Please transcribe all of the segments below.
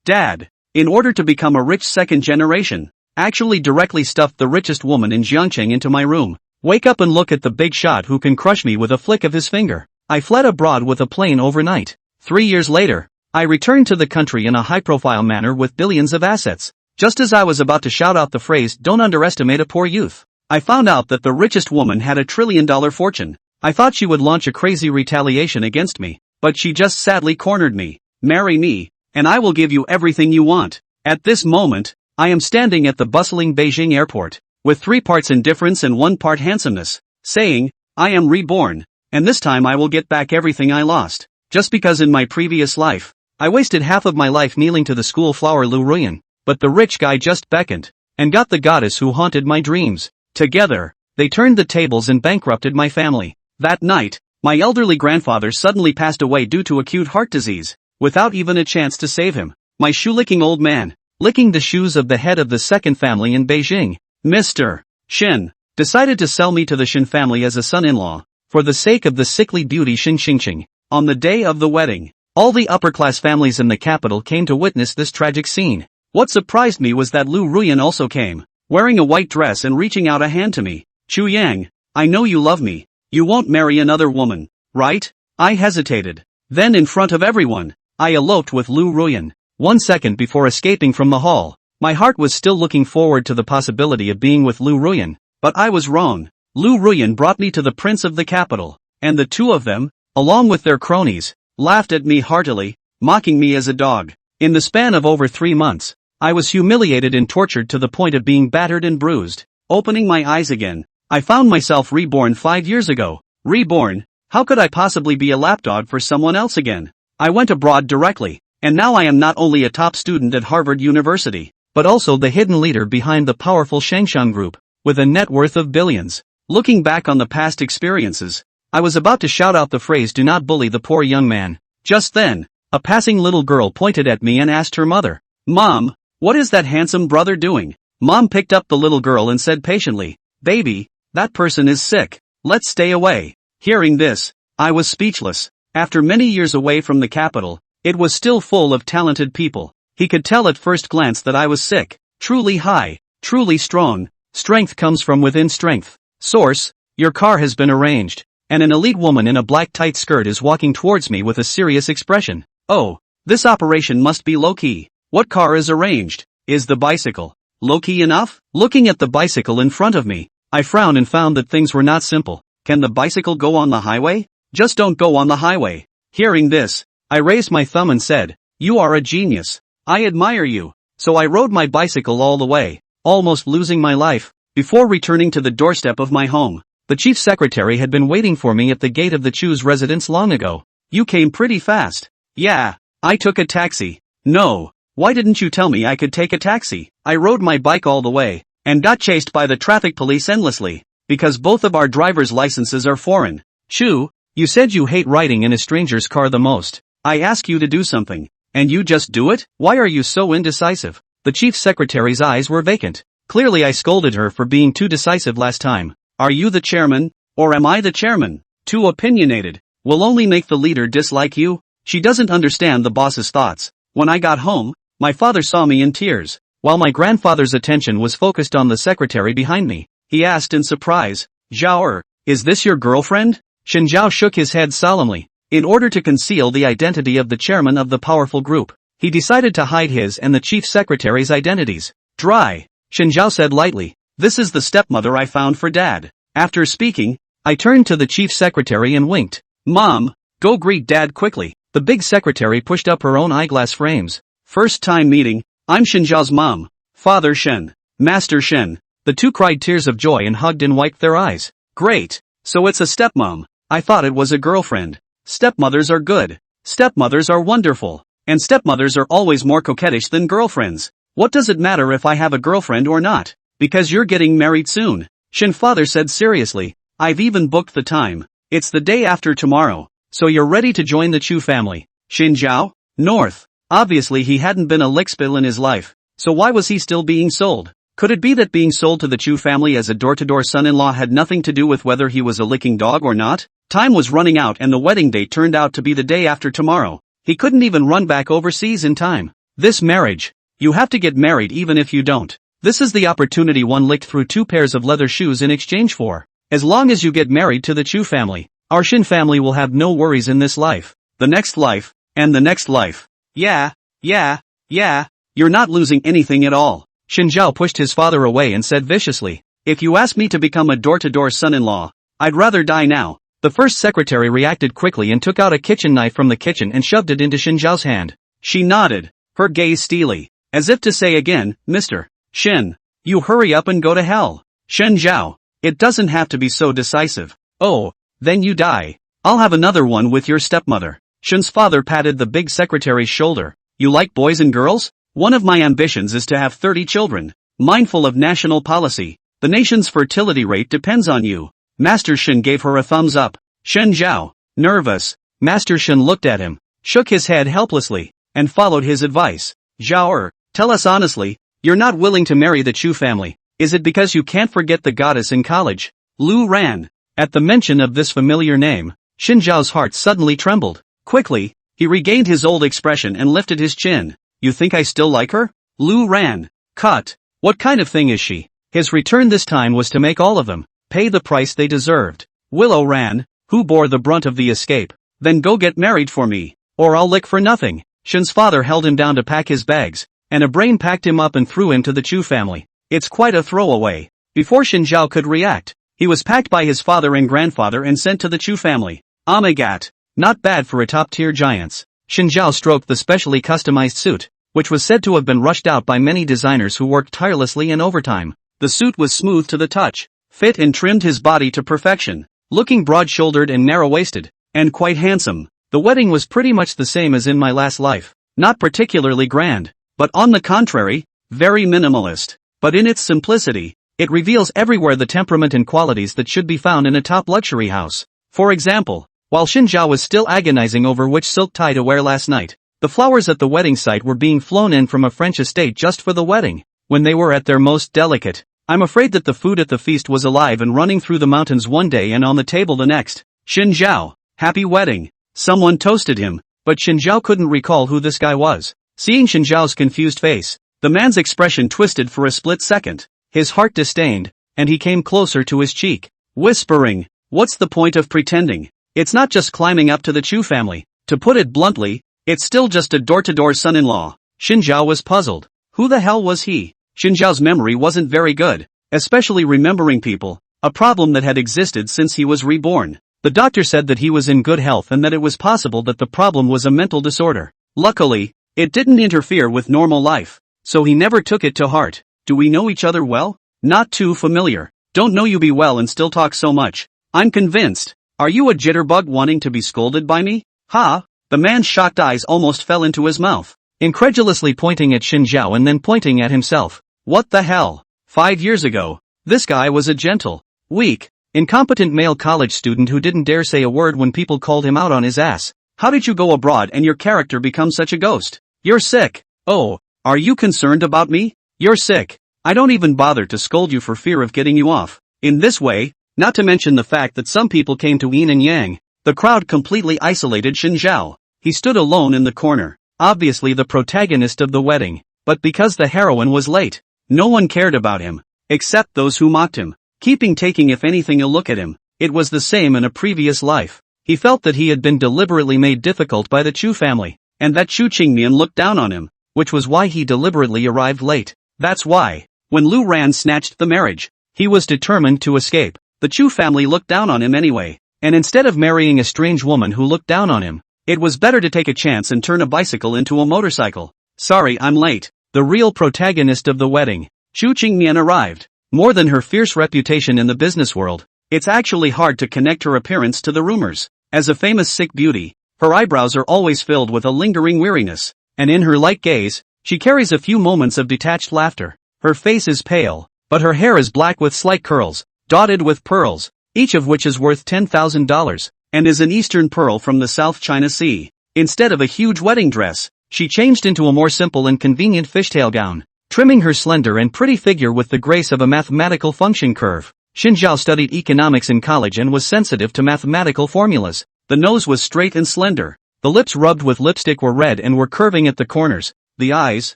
Dad, in order to become a rich second generation, actually directly stuffed the richest woman in Jiangcheng into my room. Wake up and look at the big shot who can crush me with a flick of his finger. I fled abroad with a plane overnight. 3 years later, I returned to the country in a high-profile manner with billions of assets. Just as I was about to shout out the phrase, "Don't underestimate a poor youth," I found out that the richest woman had $1 trillion fortune. I thought she would launch a crazy retaliation against me, but she just sadly cornered me. Marry me, and I will give you everything you want. At this moment, I am standing at the bustling Beijing airport, with 3 parts indifference and 1 part handsomeness, saying, I am reborn, and this time I will get back everything I lost. Just because in my previous life, I wasted half of my life kneeling to the school flower Lu Ruyan, but the rich guy just beckoned, and got the goddess who haunted my dreams. Together, they turned the tables and bankrupted my family. That night, my elderly grandfather suddenly passed away due to acute heart disease, without even a chance to save him. My shoe-licking old man, licking the shoes of the head of the second family in Beijing, Mr. Shen, decided to sell me to the Shen family as a son-in-law, for the sake of the sickly beauty Shen Xingqing. On the day of the wedding, all the upper-class families in the capital came to witness this tragic scene. What surprised me was that Lu Ruyan also came, wearing a white dress and reaching out a hand to me. Chu Yang, I know you love me. You won't marry another woman, right? I hesitated. Then in front of everyone, I eloped with Lu Ruyan. 1 second before escaping from the hall, my heart was still looking forward to the possibility of being with Lu Ruyan, but I was wrong. Lu Ruyan brought me to the prince of the capital, and the 2 of them, along with their cronies, laughed at me heartily, mocking me as a dog. In the span of over 3 months, I was humiliated and tortured to the point of being battered and bruised. Opening my eyes again, I found myself reborn 5 years ago. Reborn? How could I possibly be a lapdog for someone else again? I went abroad directly, and now I am not only a top student at Harvard University, but also the hidden leader behind the powerful Shangshan Group, with a net worth of billions. Looking back on the past experiences, I was about to shout out the phrase, "Do not bully the poor young man." Just then, a passing little girl pointed at me and asked her mother, "Mom, what is that handsome brother doing?" Mom picked up the little girl and said patiently, "Baby, that person is sick. Let's stay away." Hearing this, I was speechless. After many years away from the capital, it was still full of talented people. He could tell at first glance that I was sick. Truly high, truly strong. Strength comes from within strength. Source, your car has been arranged. And an elite woman in a black tight skirt is walking towards me with a serious expression. Oh, this operation must be low-key. What car is arranged? Is the bicycle low-key enough? Looking at the bicycle in front of me, I frowned and found that things were not simple. Can the bicycle go on the highway? Just don't go on the highway. Hearing this, I raised my thumb and said, "You are a genius. I admire you." So I rode my bicycle all the way, almost losing my life, before returning to the doorstep of my home. The chief secretary had been waiting for me at the gate of the Chu's residence long ago. "You came pretty fast." "Yeah, I took a taxi." "No, why didn't you tell me I could take a taxi?" "I rode my bike all the way, and got chased by the traffic police endlessly, because both of our driver's licenses are foreign." "Chu, you said you hate riding in a stranger's car the most. I ask you to do something, and you just do it? Why are you so indecisive?" The chief secretary's eyes were vacant. Clearly I scolded her for being too decisive last time. "Are you the chairman, or am I the chairman? Too opinionated. Will only make the leader dislike you." She doesn't understand the boss's thoughts. When I got home, my father saw me in tears, while my grandfather's attention was focused on the secretary behind me. He asked in surprise, "Zhao, is this your girlfriend?" Shen Zhao shook his head solemnly. In order to conceal the identity of the chairman of the powerful group, he decided to hide his and the chief secretary's identities. "Dry," Shen Zhao said lightly. "This is the stepmother I found for Dad." After speaking, I turned to the chief secretary and winked. "Mom, go greet Dad quickly." The big secretary pushed up her own eyeglass frames. "First time meeting, I'm Shen Zhao's mom. Father Shen, Master Shen." The 2 cried tears of joy and hugged and wiped their eyes. "Great, so it's a stepmom. I thought it was a girlfriend." Stepmothers are good. Stepmothers are wonderful. And stepmothers are always more coquettish than girlfriends. What does it matter if I have a girlfriend or not? Because you're getting married soon. Shen father said seriously. "I've even booked the time. It's the day after tomorrow. So you're ready to join the Chu family." Shen Zhao? North. Obviously he hadn't been a lickspill in his life. So why was he still being sold? Could it be that being sold to the Chu family as a door-to-door son-in-law had nothing to do with whether he was a licking dog or not? Time was running out and the wedding date turned out to be the day after tomorrow. He couldn't even run back overseas in time. This marriage. You have to get married even if you don't. This is the opportunity one licked through 2 pairs of leather shoes in exchange for. As long as you get married to the Chu family, our Shin family will have no worries in this life, the next life, and the next life. Yeah, you're not losing anything at all. Shin Zhao pushed his father away and said viciously, if you ask me to become a door-to-door son-in-law, I'd rather die now. The first secretary reacted quickly and took out a kitchen knife from the kitchen and shoved it into Shin Zhao's hand. She nodded, her gaze steely, as if to say again, Mr. Shin, you hurry up and go to hell. Shin Zhao, it doesn't have to be so decisive. Oh, then you die. I'll have another one with your stepmother. Shin's father patted the big secretary's shoulder. You like boys and girls? One of my ambitions is to have 30 children. Mindful of national policy, the nation's fertility rate depends on you. Master Shin gave her a thumbs up. Shin Zhao, nervous. Master Shin looked at him, shook his head helplessly, and followed his advice. Zhao, tell us honestly, you're not willing to marry the Chu family. Is it because you can't forget the goddess in college? Lu ran. At the mention of this familiar name, Shin Zhao's heart suddenly trembled. Quickly, he regained his old expression and lifted his chin. You think I still like her? Lu ran. Cut. What kind of thing is she? His return this time was to make all of them pay the price they deserved. Willow ran, who bore the brunt of the escape. Then go get married for me, or I'll lick for nothing. Shin's father held him down to pack his bags, and a brain packed him up and threw him to the Chu family. It's quite a throwaway. Before Shin Zhao could react, he was packed by his father and grandfather and sent to the Chu family. Omegat. Not bad for a top-tier giants. Shin Zhao stroked the specially customized suit, which was said to have been rushed out by many designers who worked tirelessly and overtime. The suit was smooth to the touch, fit and trimmed his body to perfection, looking broad-shouldered and narrow-waisted, and quite handsome. The wedding was pretty much the same as in my last life. Not particularly grand, but on the contrary, very minimalist. But in its simplicity, it reveals everywhere the temperament and qualities that should be found in a top luxury house. For example, while Shin Zhao was still agonizing over which silk tie to wear last night, the flowers at the wedding site were being flown in from a French estate just for the wedding. When they were at their most delicate, I'm afraid that the food at the feast was alive and running through the mountains one day and on the table the next. Shin Zhao, happy wedding. Someone toasted him, but Shin Zhao couldn't recall who this guy was. Seeing Shin Zhao's confused face, the man's expression twisted for a split second. His heart disdained, and he came closer to his cheek, whispering, what's the point of pretending? It's not just climbing up to the Chu family. To put it bluntly, it's still just a door-to-door son-in-law. Shin Zhao was puzzled. Who the hell was he? Shin Zhao's memory wasn't very good, especially remembering people, a problem that had existed since he was reborn. The doctor said that he was in good health and that it was possible that the problem was a mental disorder. Luckily, it didn't interfere with normal life, so he never took it to heart. Do we know each other well? Not too familiar. Don't know you be well and still talk so much. I'm convinced. Are you a jitterbug wanting to be scolded by me? Ha! The man's shocked eyes almost fell into his mouth, incredulously pointing at Shin Zhao and then pointing at himself. What the hell? 5 years ago, this guy was a gentle, weak, incompetent male college student who didn't dare say a word when people called him out on his ass. How did you go abroad and your character become such a ghost? You're sick. Oh, are you concerned about me? You're sick. I don't even bother to scold you for fear of getting you off. In this way, not to mention the fact that some people came to yin and yang, the crowd completely isolated Shin Zhao. He stood alone in the corner, obviously the protagonist of the wedding, but because the heroine was late, no one cared about him, except those who mocked him, taking if anything a look at him. It was the same in a previous life. He felt that he had been deliberately made difficult by the Chu family, and that Chu Qingmian looked down on him, which was why he deliberately arrived late. That's why, when Lu Ran snatched the marriage, he was determined to escape. The Chu family looked down on him anyway, and instead of marrying a strange woman who looked down on him, it was better to take a chance and turn a bicycle into a motorcycle. Sorry I'm late. The real protagonist of the wedding, Chu Qingmian, arrived. More than her fierce reputation in the business world, it's actually hard to connect her appearance to the rumors. As a famous sick beauty, her eyebrows are always filled with a lingering weariness, and in her light gaze, she carries a few moments of detached laughter. Her face is pale, but her hair is black with slight curls, dotted with pearls, each of which is worth $10,000, and is an Eastern pearl from the South China Sea. Instead of a huge wedding dress, she changed into a more simple and convenient fishtail gown, trimming her slender and pretty figure with the grace of a mathematical function curve. Shin Zhao studied economics in college and was sensitive to mathematical formulas. The nose was straight and slender, the lips rubbed with lipstick were red and were curving at the corners, The eyes,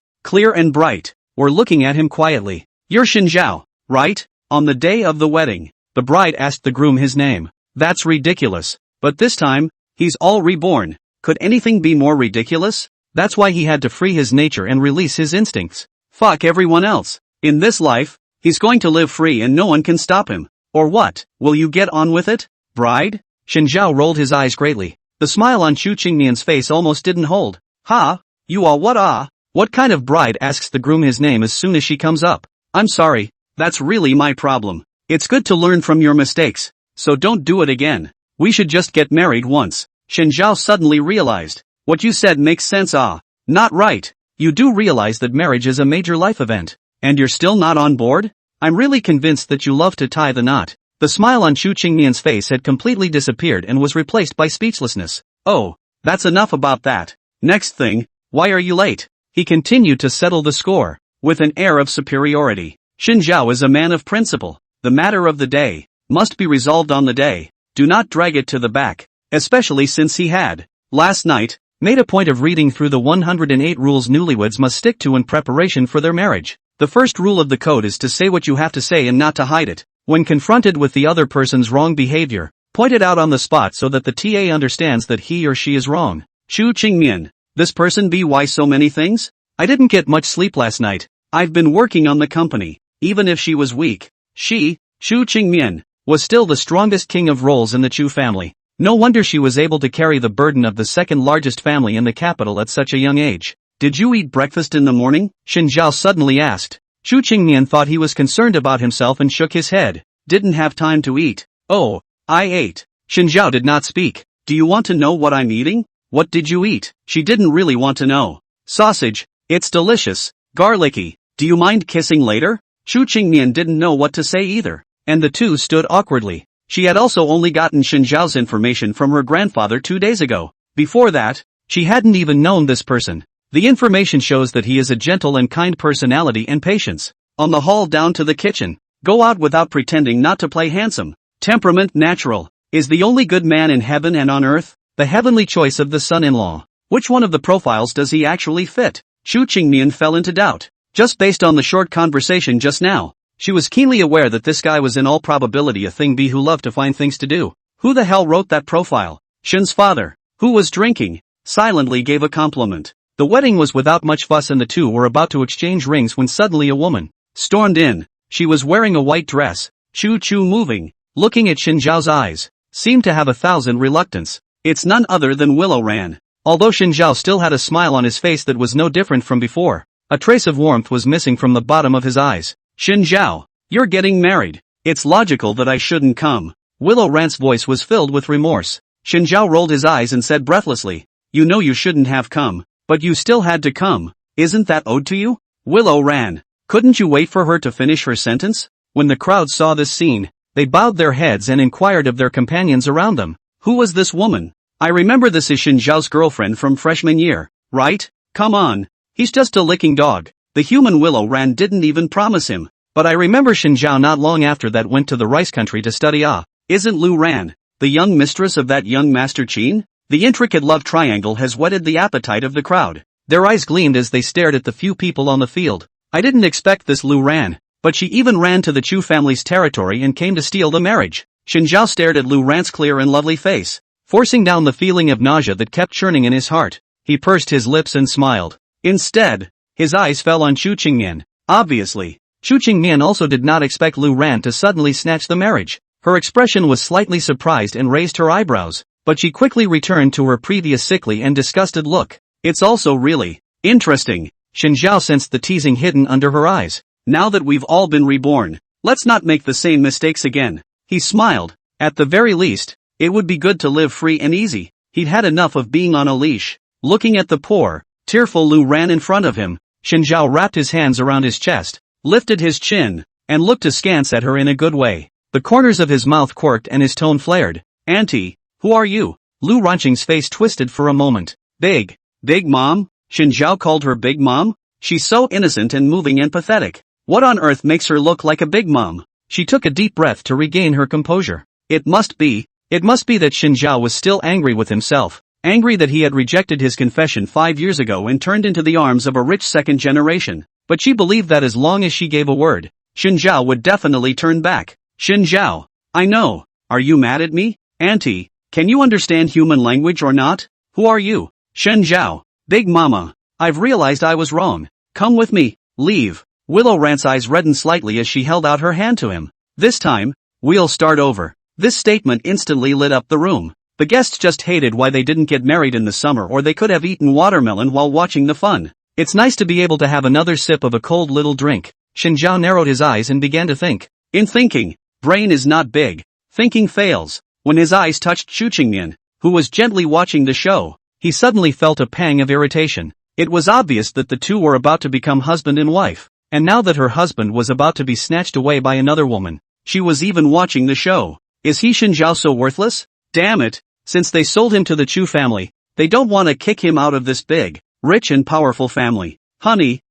clear and bright, were looking at him quietly. "You're Shinzhao, right?" On the day of the wedding, the bride asked the groom his name. "That's ridiculous. But this time, he's all reborn. Could anything be more ridiculous? That's why he had to free his nature and release his instincts. Fuck everyone else. In this life, he's going to live free and no one can stop him. Or what? Will you get on with it, bride?" Shinzhao rolled his eyes greatly. The smile on Chu Qingmian's face almost didn't hold. "Ha? You all what? What kind of bride asks the groom his name as soon as she comes up? I'm sorry, that's really my problem. It's good to learn from your mistakes, so don't do it again. We should just get married once." Shinzhao suddenly realized. "What you said makes sense. Not right. You do realize that marriage is a major life event, and you're still not on board? I'm really convinced that you love to tie the knot." The smile on Chu Qingmian's face had completely disappeared and was replaced by speechlessness. "Oh, that's enough about that. Next thing, why are you late?" He continued to settle the score, with an air of superiority. Shinzhao is a man of principle. The matter of the day must be resolved on the day. Do not drag it to the back, especially since he had, last night, made a point of reading through the 108 rules newlyweds must stick to in preparation for their marriage. The first rule of the code is to say what you have to say and not to hide it. When confronted with the other person's wrong behavior, point it out on the spot so that the TA understands that he or she is wrong. Chu Qingmian, this person be why so many things? I didn't get much sleep last night. I've been working on the company. Even if she was weak, she, Chu Qingmian, was still the strongest king of roles in the Chu family. No wonder she was able to carry the burden of the second largest family in the capital at such a young age. "Did you eat breakfast in the morning?" Shinzhao suddenly asked. Chu Qingmian thought he was concerned about himself and shook his head. "Didn't have time to eat." "Oh, I ate." Shinzhao did not speak. "Do you want to know what I'm eating?" "What did you eat?" She didn't really want to know. "Sausage. It's delicious. Garlicky. Do you mind kissing later?" Chu Qingmian didn't know what to say either, and the two stood awkwardly. She had also only gotten Shinzhao's information from her grandfather 2 days ago. Before that, she hadn't even known this person. The information shows that he is a gentle and kind personality and patience. On the hall down to the kitchen. Go out without pretending not to play handsome. Temperament natural. Is the only good man in heaven and on earth. The heavenly choice of the son-in-law. Which one of the profiles does he actually fit? Chu Qingmian fell into doubt. Just based on the short conversation just now, she was keenly aware that this guy was in all probability a thing B who loved to find things to do. Who the hell wrote that profile? Shin's father, who was drinking, silently gave a compliment. The wedding was without much fuss and the two were about to exchange rings when suddenly a woman stormed in. She was wearing a white dress. Chu moving, looking at Shinzhao's eyes, seemed to have 1,000 reluctance. It's none other than Willow Ran. Although Shinzhao still had a smile on his face that was no different from before, a trace of warmth was missing from the bottom of his eyes. "Shinzhao, you're getting married. It's logical that I shouldn't come." Willow Ran's voice was filled with remorse. Shinzhao rolled his eyes and said breathlessly, "You know you shouldn't have come, but you still had to come. Isn't that owed to you?" Willow Ran, couldn't you wait for her to finish her sentence? When the crowd saw this scene, they bowed their heads and inquired of their companions around them. Who was this woman? I remember this is Shinzhao's girlfriend from freshman year, right? Come on. He's just a licking dog. The human Willow Ran didn't even promise him. But I remember Shinzhao not long after that went to the rice country to study. Isn't Lu Ran, the young mistress of that young Master Qin? The intricate love triangle has whetted the appetite of the crowd. Their eyes gleamed as they stared at the few people on the field. I didn't expect this Lu Ran, but she even ran to the Chu family's territory and came to steal the marriage. Shinzhao stared at Lu Ran's clear and lovely face, forcing down the feeling of nausea that kept churning in his heart. He pursed his lips and smiled. Instead, his eyes fell on Chu Qingmian. Obviously, Chu Qingmian also did not expect Lu Ran to suddenly snatch the marriage. Her expression was slightly surprised and raised her eyebrows, but she quickly returned to her previous sickly and disgusted look. It's also really interesting. Shinzhao sensed the teasing hidden under her eyes. Now that we've all been reborn, let's not make the same mistakes again. He smiled. At the very least, it would be good to live free and easy. He'd had enough of being on a leash. Looking at the poor, tearful Lu Ran in front of him, Shinzhao wrapped his hands around his chest, lifted his chin, and looked askance at her in a good way. The corners of his mouth quirked and his tone flared. "Auntie, who are you?" Lu Ranqing's face twisted for a moment. Big Mom? Shinzhao called her Big Mom? She's so innocent and moving and pathetic. What on earth makes her look like a big mom? She took a deep breath to regain her composure. It must be that Shinzhao was still angry with himself. angry that he had rejected his confession 5 years ago and turned into the arms of a rich second generation. But she believed that as long as she gave a word, Xin Zhao would definitely turn back. Xin Zhao, I know. Are you mad at me? Auntie, can you understand human language or not? Who are you? Xin Zhao, Big Mama. I've realized I was wrong. Come with me, leave. Willow Rant's eyes reddened slightly as she held out her hand to him. This time, we'll start over. This statement instantly lit up the room. The guests just hated why they didn't get married in the summer, or they could have eaten watermelon while watching the fun. It's nice to be able to have another sip of a cold little drink. Xin Zhao narrowed his eyes and began to think. In thinking, brain is not big. Thinking fails. When his eyes touched Chu Qingmian, who was gently watching the show, he suddenly felt a pang of irritation. It was obvious that the two were about to become husband and wife, and now that her husband was about to be snatched away by another woman, she was even watching the show. Is he Xin Zhao so worthless? Damn it, since they sold him to the Chu family, they don't want to kick him out of this big, rich and powerful family. Honey,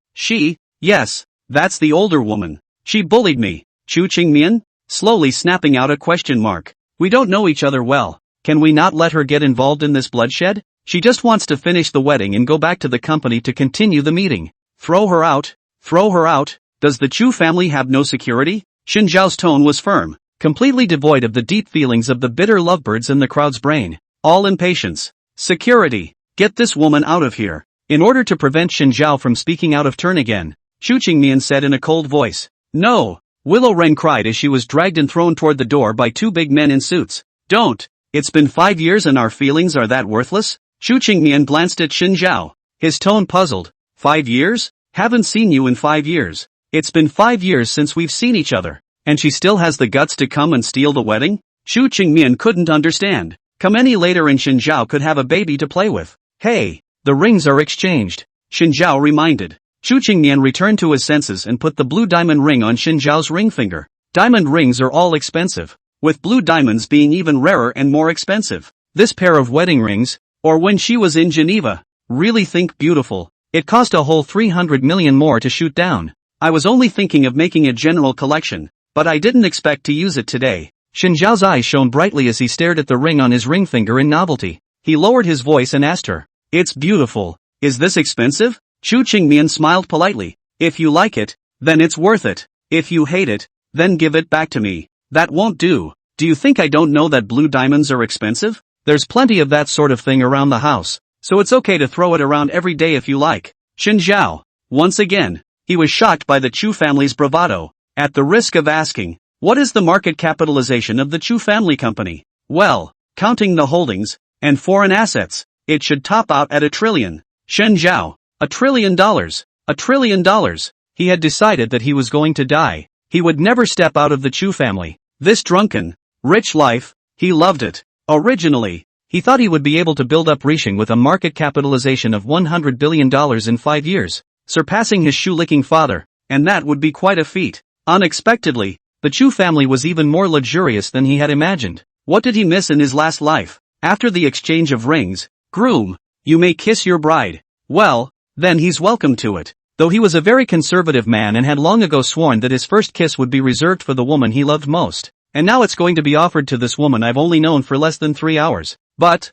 yes, that's the older woman. She bullied me. Chu Qingmian? Slowly snapping out a question mark. We don't know each other well. Can we not let her get involved in this bloodshed? She just wants to finish the wedding and go back to the company to continue the meeting. Throw her out. Throw her out. Does the Chu family have no security? Xin Zhao's tone was firm, completely devoid of the deep feelings of the bitter lovebirds in the crowd's brain. All impatience. Security. Get this woman out of here. In order to prevent Xin Zhao from speaking out of turn again, Chu Qingmian said in a cold voice. No. Willow Ren cried as she was dragged and thrown toward the door by two big men in suits. Don't. It's been 5 years and our feelings are that worthless? Chu Qingmian glanced at Xin Zhao, his tone puzzled. 5 years? Haven't seen you in 5 years. It's been 5 years since we've seen each other, and she still has the guts to come and steal the wedding? Chu Qingmian couldn't understand. Come any later and Xin Zhao could have a baby to play with. Hey, the rings are exchanged. Xin Zhao reminded. Chu Qingmian returned to his senses and put the blue diamond ring on Xin Zhao's ring finger. Diamond rings are all expensive, with blue diamonds being even rarer and more expensive. This pair of wedding rings, or when she was in Geneva, really think beautiful. It cost a whole 300 million more to shoot down. I was only thinking of making a general collection, but I didn't expect to use it today. Xin Zhao's eyes shone brightly as he stared at the ring on his ring finger in novelty. He lowered his voice and asked her, It's beautiful. Is this expensive? Chu Qingmian smiled politely. If you like it, then it's worth it. If you hate it, then give it back to me. That won't do. Do you think I don't know that blue diamonds are expensive? There's plenty of that sort of thing around the house, so it's okay to throw it around every day if you like. Xin Zhao. Once again, he was shocked by the Chu family's bravado. At the risk of asking, what is the market capitalization of the Chu family company? Well, counting the holdings and foreign assets, it should top out at $1 trillion. Xin Zhao. $1 trillion. $1 trillion. He had decided that he was going to die. He would never step out of the Chu family. This drunken, rich life, he loved it. Originally, he thought he would be able to build up Risheng with a market capitalization of $100 billion in 5 years, surpassing his shoe-licking father, and that would be quite a feat. Unexpectedly, the Chu family was even more luxurious than he had imagined. What did he miss in his last life? After the exchange of rings, groom, you may kiss your bride. Well, then he's welcome to it. Though he was a very conservative man and had long ago sworn that his first kiss would be reserved for the woman he loved most. And now it's going to be offered to this woman I've only known for less than 3 hours. But,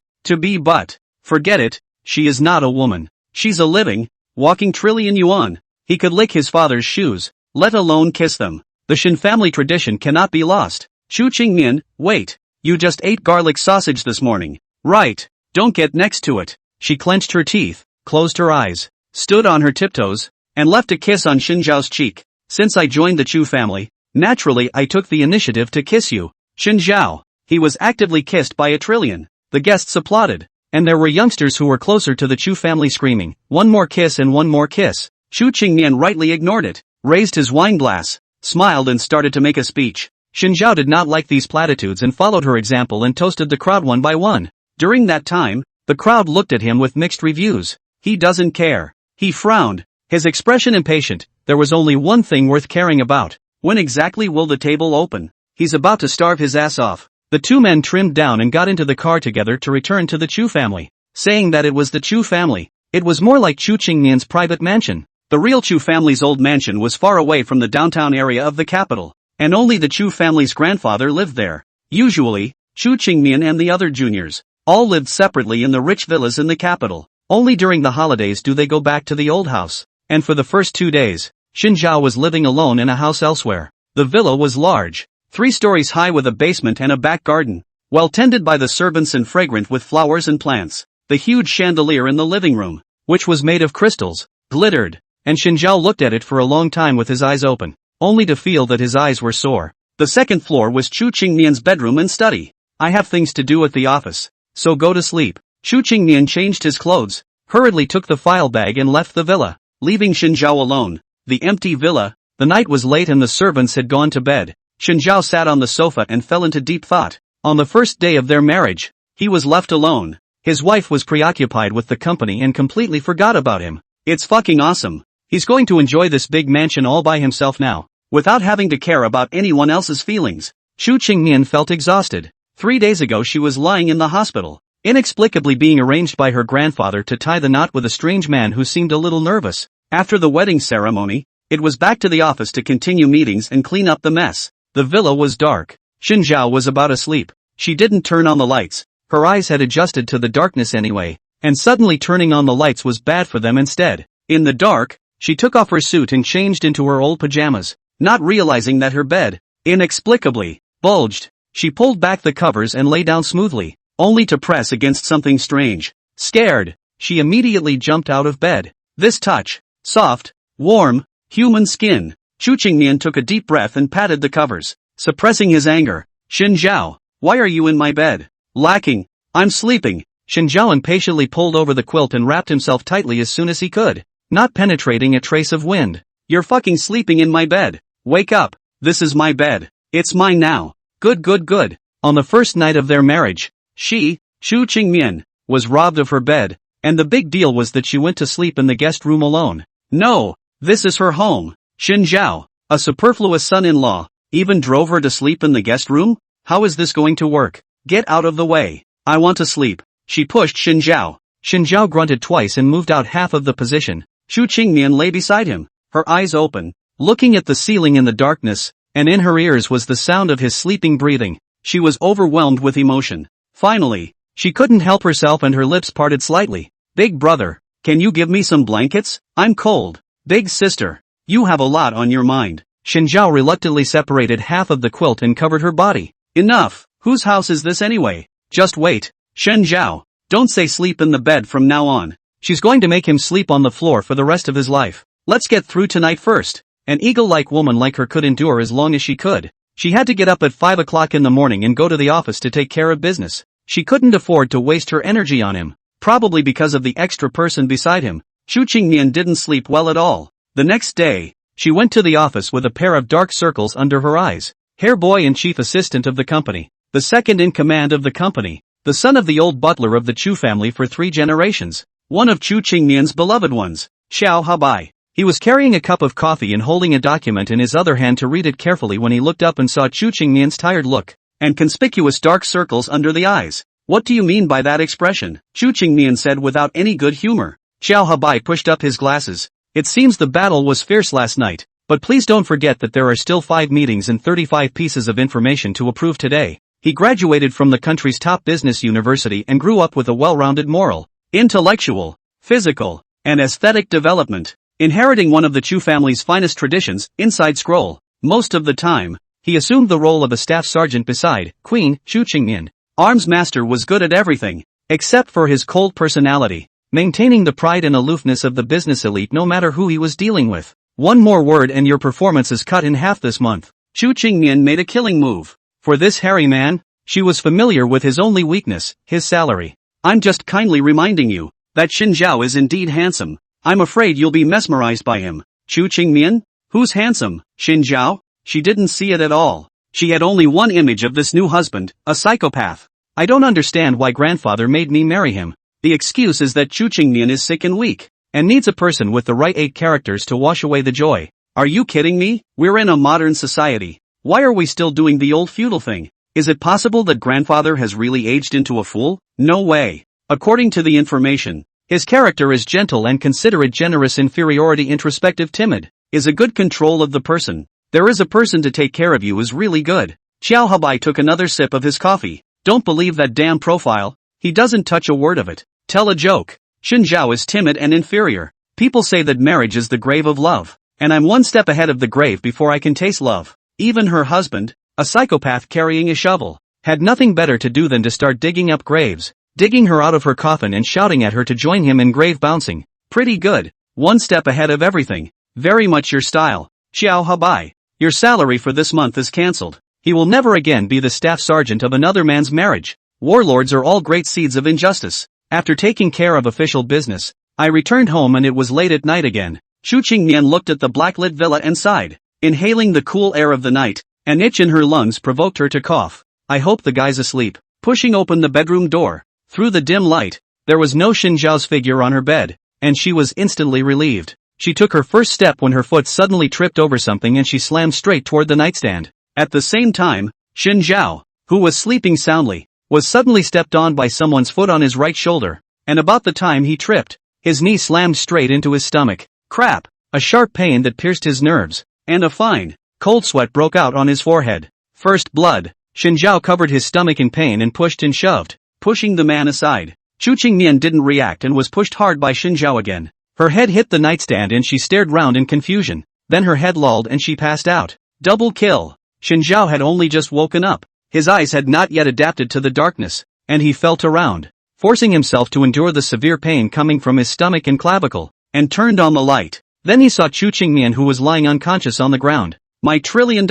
forget it, she is not a woman. She's a living, walking trillion yuan. He could lick his father's shoes, let alone kiss them. The Shin family tradition cannot be lost. Chu Qingmian, wait, you just ate garlic sausage this morning. Right, don't get next to it. She clenched her teeth, closed her eyes, stood on her tiptoes, and left a kiss on Xin Zhao's cheek. Since I joined the Chu family, naturally I took the initiative to kiss you. Xin Zhao. He was actively kissed by $1 trillion. The guests applauded, and there were youngsters who were closer to the Chu family screaming, one more kiss and one more kiss. Chu Qingmian rightly ignored it, raised his wine glass, smiled and started to make a speech. Xin Zhao did not like these platitudes and followed her example and toasted the crowd one by one. During that time, the crowd looked at him with mixed reviews. He doesn't care. He frowned, his expression impatient. There was only one thing worth caring about. When exactly will the table open? He's about to starve his ass off. The two men trimmed down and got into the car together to return to the Chu family. Saying that it was the Chu family, it was more like Chu Qingmian's private mansion. The real Chu family's old mansion was far away from the downtown area of the capital, and only the Chu family's grandfather lived there. Usually, Chu Qingmian and the other juniors all lived separately in the rich villas in the capital. Only during the holidays do they go back to the old house. And for the first 2 days, Xinjiao was living alone in a house elsewhere. The villa was large, 3 stories high with a basement and a back garden, well tended by the servants and fragrant with flowers and plants. The huge chandelier in the living room, which was made of crystals, glittered, and Xinjiao looked at it for a long time with his eyes open, only to feel that his eyes were sore. The second floor was Chu Qingmian's bedroom and study. I have things to do at the office, so go to sleep. Chu Qingmian changed his clothes, hurriedly took the file bag and left the villa, leaving Xinjiao alone. The empty villa. The night was late and the servants had gone to bed. Xinjiao sat on the sofa and fell into deep thought. On the first day of their marriage, he was left alone. His wife was preoccupied with the company and completely forgot about him. It's fucking awesome. He's going to enjoy this big mansion all by himself now, without having to care about anyone else's feelings. Chu Qingmian felt exhausted. 3 days ago she was lying in the hospital, inexplicably being arranged by her grandfather to tie the knot with a strange man who seemed a little nervous. After the wedding ceremony, it was back to the office to continue meetings and clean up the mess. The villa was dark. Xinjiao was about asleep. She didn't turn on the lights. Her eyes had adjusted to the darkness anyway, and suddenly turning on the lights was bad for them instead. In the dark, she took off her suit and changed into her old pajamas, not realizing that her bed, inexplicably, bulged. She pulled back the covers and lay down smoothly, only to press against something strange. Scared, she immediately jumped out of bed. This touch, soft, warm, human skin. Chu Qingmian took a deep breath and patted the covers, suppressing his anger. Xinjiao, why are you in my bed? Lacking. I'm sleeping. Xinjiao impatiently pulled over the quilt and wrapped himself tightly as soon as he could, not penetrating a trace of wind. You're fucking sleeping in my bed. Wake up. This is my bed. It's mine now. Good. On the first night of their marriage, she, Chu Qingmian, was robbed of her bed, and the big deal was that she went to sleep in the guest room alone. No, this is her home. Xinjiao, a superfluous son-in-law, even drove her to sleep in the guest room? How is this going to work? Get out of the way. I want to sleep. She pushed Xinjiao. Xinjiao grunted twice and moved out half of the position. Chu Qingmian lay beside him, her eyes open, looking at the ceiling in the darkness, and in her ears was the sound of his sleeping breathing. She was overwhelmed with emotion. Finally, she couldn't help herself and her lips parted slightly. Big brother, can you give me some blankets? I'm cold. Big sister, you have a lot on your mind. Xinjiao reluctantly separated half of the quilt and covered her body. Enough. Whose house is this anyway? Just wait. Xinjiao, don't say sleep in the bed from now on. She's going to make him sleep on the floor for the rest of his life. Let's get through tonight first. An eagle-like woman like her could endure as long as she could. She had to get up at 5 o'clock in the morning and go to the office to take care of business. She couldn't afford to waste her energy on him, probably because of the extra person beside him. Chu Qingmian didn't sleep well at all. The next day, she went to the office with a pair of dark circles under her eyes. Hair boy and chief assistant of the company, the second in command of the company, the son of the old butler of the Chu family for 3 generations, one of Chu Qingmian's beloved ones, Xiao Habai. He was carrying a cup of coffee and holding a document in his other hand to read it carefully when he looked up and saw Chu Qingmian's tired look, and conspicuous dark circles under the eyes. What do you mean by that expression? Chu Qingmian said without any good humor. Xiao Habai pushed up his glasses. It seems the battle was fierce last night, but please don't forget that there are still 5 meetings and 35 pieces of information to approve today. He graduated from the country's top business university and grew up with a well-rounded moral, intellectual, physical, and aesthetic development, inheriting one of the Chu family's finest traditions, inside scroll. Most of the time, he assumed the role of a staff sergeant beside Queen Chu Qingmian. Arms master was good at everything, except for his cold personality, maintaining the pride and aloofness of the business elite no matter who he was dealing with. One more word and your performance is cut in half this month. Chu Qingmian made a killing move. For this hairy man, she was familiar with his only weakness, his salary. I'm just kindly reminding you that Xinjiao is indeed handsome. I'm afraid you'll be mesmerized by him. Chu Qingmian? Who's handsome? Xinjiao? She didn't see it at all. She had only one image of this new husband, a psychopath. I don't understand why grandfather made me marry him. The excuse is that Chu Qingmian is sick and weak, and needs a person with the right 8 characters to wash away the joy. Are you kidding me? We're in a modern society. Why are we still doing the old feudal thing? Is it possible that grandfather has really aged into a fool? No way. According to the information, his character is gentle and considerate, generous, inferiority, introspective, timid, is a good control of the person. There is a person to take care of you is really good. Xiao Habai took another sip of his coffee. Don't believe that damn profile. He doesn't touch a word of it. Tell a joke. Shin Zhao is timid and inferior. People say that marriage is the grave of love. And I'm one step ahead of the grave before I can taste love. Even her husband, a psychopath carrying a shovel, had nothing better to do than to start digging up graves, digging her out of her coffin and shouting at her to join him in grave bouncing. Pretty good. One step ahead of everything. Very much your style. Xiao Habai. Your salary for this month is cancelled. He will never again be the staff sergeant of another man's marriage. Warlords are all great seeds of injustice. After taking care of official business, I returned home and it was late at night again. Xu Qingmian looked at the blacklit villa and sighed. Inhaling the cool air of the night, an itch in her lungs provoked her to cough. I hope the guy's asleep. Pushing open the bedroom door, through the dim light, there was no Shin Zhao's figure on her bed, and she was instantly relieved. She took her first step when her foot suddenly tripped over something and she slammed straight toward the nightstand. At the same time, Shin Zhao, who was sleeping soundly, was suddenly stepped on by someone's foot on his right shoulder, and about the time he tripped, his knee slammed straight into his stomach. Crap! A sharp pain that pierced his nerves, and a fine, cold sweat broke out on his forehead. First blood. Shin Zhao covered his stomach in pain and pushed and shoved, pushing the man aside. Xu Qingmian didn't react and was pushed hard by Shin Zhao again. Her head hit the nightstand and she stared round in confusion, then her head lolled and she passed out. Double kill. Shin Zhao had only just woken up. His eyes had not yet adapted to the darkness, and he felt around, forcing himself to endure the severe pain coming from his stomach and clavicle, and turned on the light. Then he saw Xu Qingmian who was lying unconscious on the ground. My $1 trillion!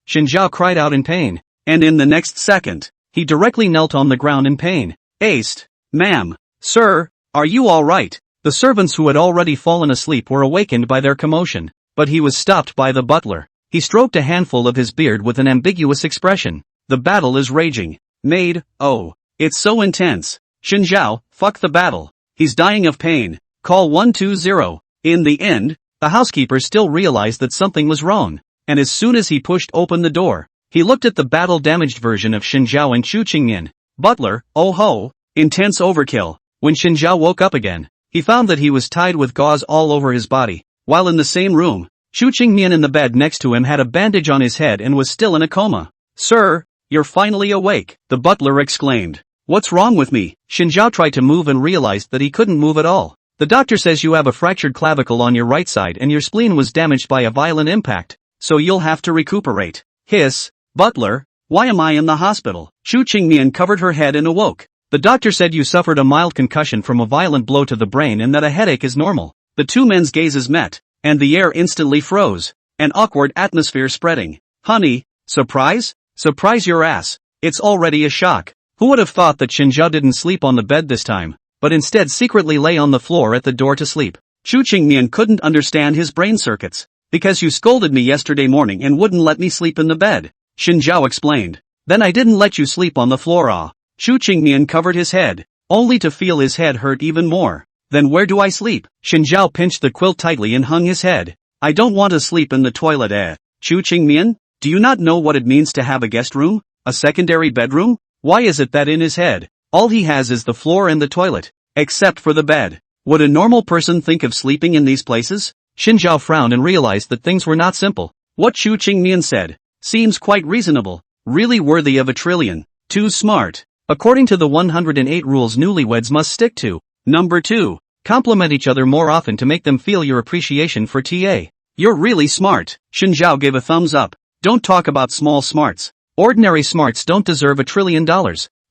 Shin Zhao cried out in pain, and in the next second, he directly knelt on the ground in pain. Aced. Ma'am. Sir, are you all right? The servants who had already fallen asleep were awakened by their commotion, but he was stopped by the butler. He stroked a handful of his beard with an ambiguous expression. The battle is raging. Maid, oh, it's so intense. Shin Zhao, fuck the battle. He's dying of pain. Call 120. In the end, the housekeeper still realized that something was wrong, and as soon as he pushed open the door, he looked at the battle-damaged version of Shin Zhao and Xu Qingmian. Butler, oh ho, intense overkill. When Shin Zhao woke up again, he found that he was tied with gauze all over his body, while in the same room, Xu Qingmian in the bed next to him had a bandage on his head and was still in a coma. Sir, you're finally awake, the butler exclaimed. What's wrong with me? Shin Zhao tried to move and realized that he couldn't move at all. The doctor says you have a fractured clavicle on your right side and your spleen was damaged by a violent impact, so you'll have to recuperate. Hiss. Butler, why am I in the hospital? Xu Qingmian covered her head and awoke. The doctor said you suffered a mild concussion from a violent blow to the brain and that a headache is normal. The two men's gazes met, and the air instantly froze, an awkward atmosphere spreading. Honey, surprise? Surprise your ass. It's already a shock. Who would have thought that Shin Zhao didn't sleep on the bed this time, but instead secretly lay on the floor at the door to sleep? Xu Qingmian couldn't understand his brain circuits. Because you scolded me yesterday morning and wouldn't let me sleep in the bed, Shin Zhao explained. Then I didn't let you sleep on the floor. Xu Qingmian covered his head, only to feel his head hurt even more. Then where do I sleep? Shin Zhao pinched the quilt tightly and hung his head. I don't want to sleep in the toilet. Xu Qingmian, do you not know what it means to have a guest room? A secondary bedroom? Why is it that in his head, all he has is the floor and the toilet, except for the bed? Would a normal person think of sleeping in these places? Shin Zhao frowned and realized that things were not simple. What Xu Qingmian said seems quite reasonable, really worthy of $1 trillion. Too smart. According to the 108 rules newlyweds must stick to. Number 2. Compliment each other more often to make them feel your appreciation for TA. You're really smart. Shin Zhao gave a thumbs up. Don't talk about small smarts. Ordinary smarts don't deserve $1 trillion.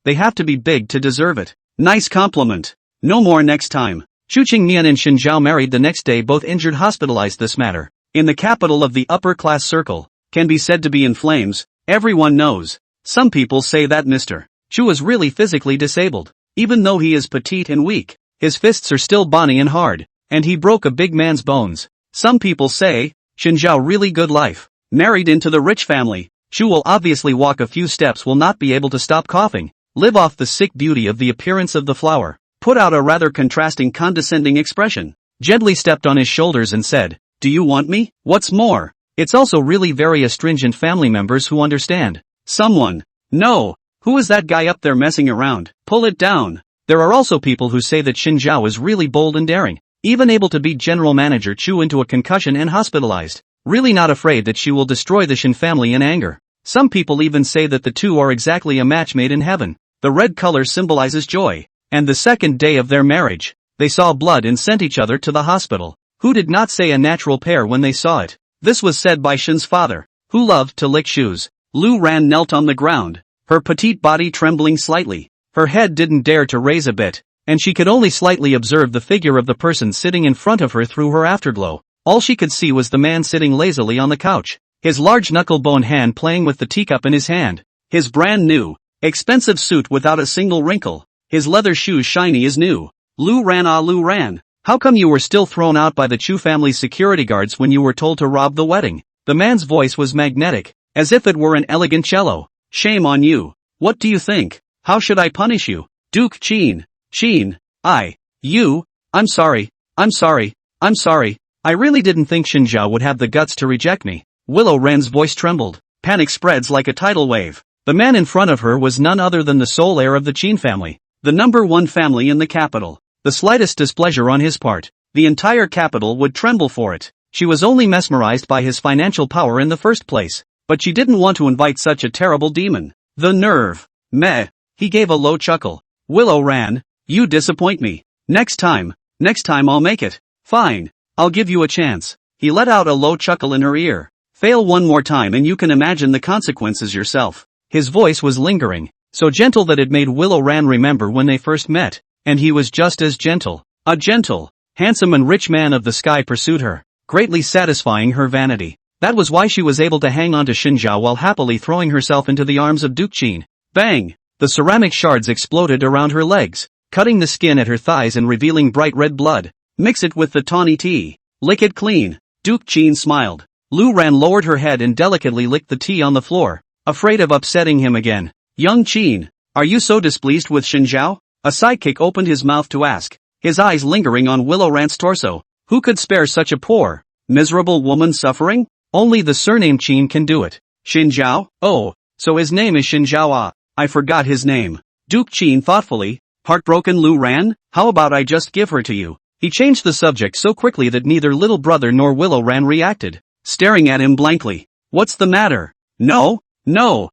They have to be big to deserve it. Nice compliment. No more next time. Xu Qingmian and Shin Zhao married the next day, both injured, hospitalized. This matter, in the capital of the upper-class circle, can be said to be in flames. Everyone knows. Some people say that Mr. Chu is really physically disabled. Even though he is petite and weak, his fists are still bony and hard, and he broke a big man's bones. Some people say, Shin Zhao really good life. Married into the rich family, Chu will obviously walk a few steps, will not be able to stop coughing, live off the sick beauty of the appearance of the flower, put out a rather contrasting condescending expression, gently stepped on his shoulders and said, do you want me? What's more, it's also really very astringent family members who understand. Someone. No. Who is that guy up there messing around? Pull it down. There are also people who say that Shin Zhao is really bold and daring, even able to beat General Manager Chu into a concussion and hospitalized, really not afraid that she will destroy the Shin family in anger. Some people even say that the two are exactly a match made in heaven. The red color symbolizes joy. And the second day of their marriage, they saw blood and sent each other to the hospital. Who did not say a natural pair when they saw it? This was said by Shin's father, who loved to lick shoes. Lu Ran knelt on the ground, her petite body trembling slightly. Her head didn't dare to raise a bit, and she could only slightly observe the figure of the person sitting in front of her through her afterglow. All she could see was the man sitting lazily on the couch, his large knuckle-bone hand playing with the teacup in his hand, his brand new, expensive suit without a single wrinkle, his leather shoes shiny as new. Lu Ran, how come you were still thrown out by the Chu family's security guards when you were told to rob the wedding? The man's voice was magnetic, as if it were an elegant cello. Shame on you. What do you think? How should I punish you? Duke Qin. I'm sorry. I really didn't think Xinjiao would have the guts to reject me. Willow Ren's voice trembled. Panic spreads like a tidal wave. The man in front of her was none other than the sole heir of the Qin family, the #1 family in the capital. The slightest displeasure on his part, the entire capital would tremble for it. She was only mesmerized by his financial power in the first place, but she didn't want to invite such a terrible demon. The nerve. Meh. He gave a low chuckle. Willow Ran, you disappoint me. Next time I'll make it. Fine. I'll give you a chance. He let out a low chuckle in her ear. Fail one more time and you can imagine the consequences yourself. His voice was lingering, so gentle that it made Willow Ran remember when they first met, and he was just as gentle. A gentle, handsome and rich man of the sky pursued her, greatly satisfying her vanity. That was why she was able to hang on to Xinjiao while happily throwing herself into the arms of Duke Qin. Bang! The ceramic shards exploded around her legs, cutting the skin at her thighs and revealing bright red blood. Mix it with the tawny tea. Lick it clean. Duke Qin smiled. Lu Ran lowered her head and delicately licked the tea on the floor, afraid of upsetting him again. Young Qin, are you so displeased with Xinjiao? A sidekick opened his mouth to ask, his eyes lingering on Willow Ran's torso. Who could spare such a poor, miserable woman suffering? Only the surname Qin can do it. Xinjiao? Oh, so his name is Xinjiao. Ah, I forgot his name. Duke Qin thoughtfully. Heartbroken Lu Ran? How about I just give her to you? He changed the subject so quickly that neither little brother nor Willow Ran reacted, staring at him blankly. What's the matter? No. The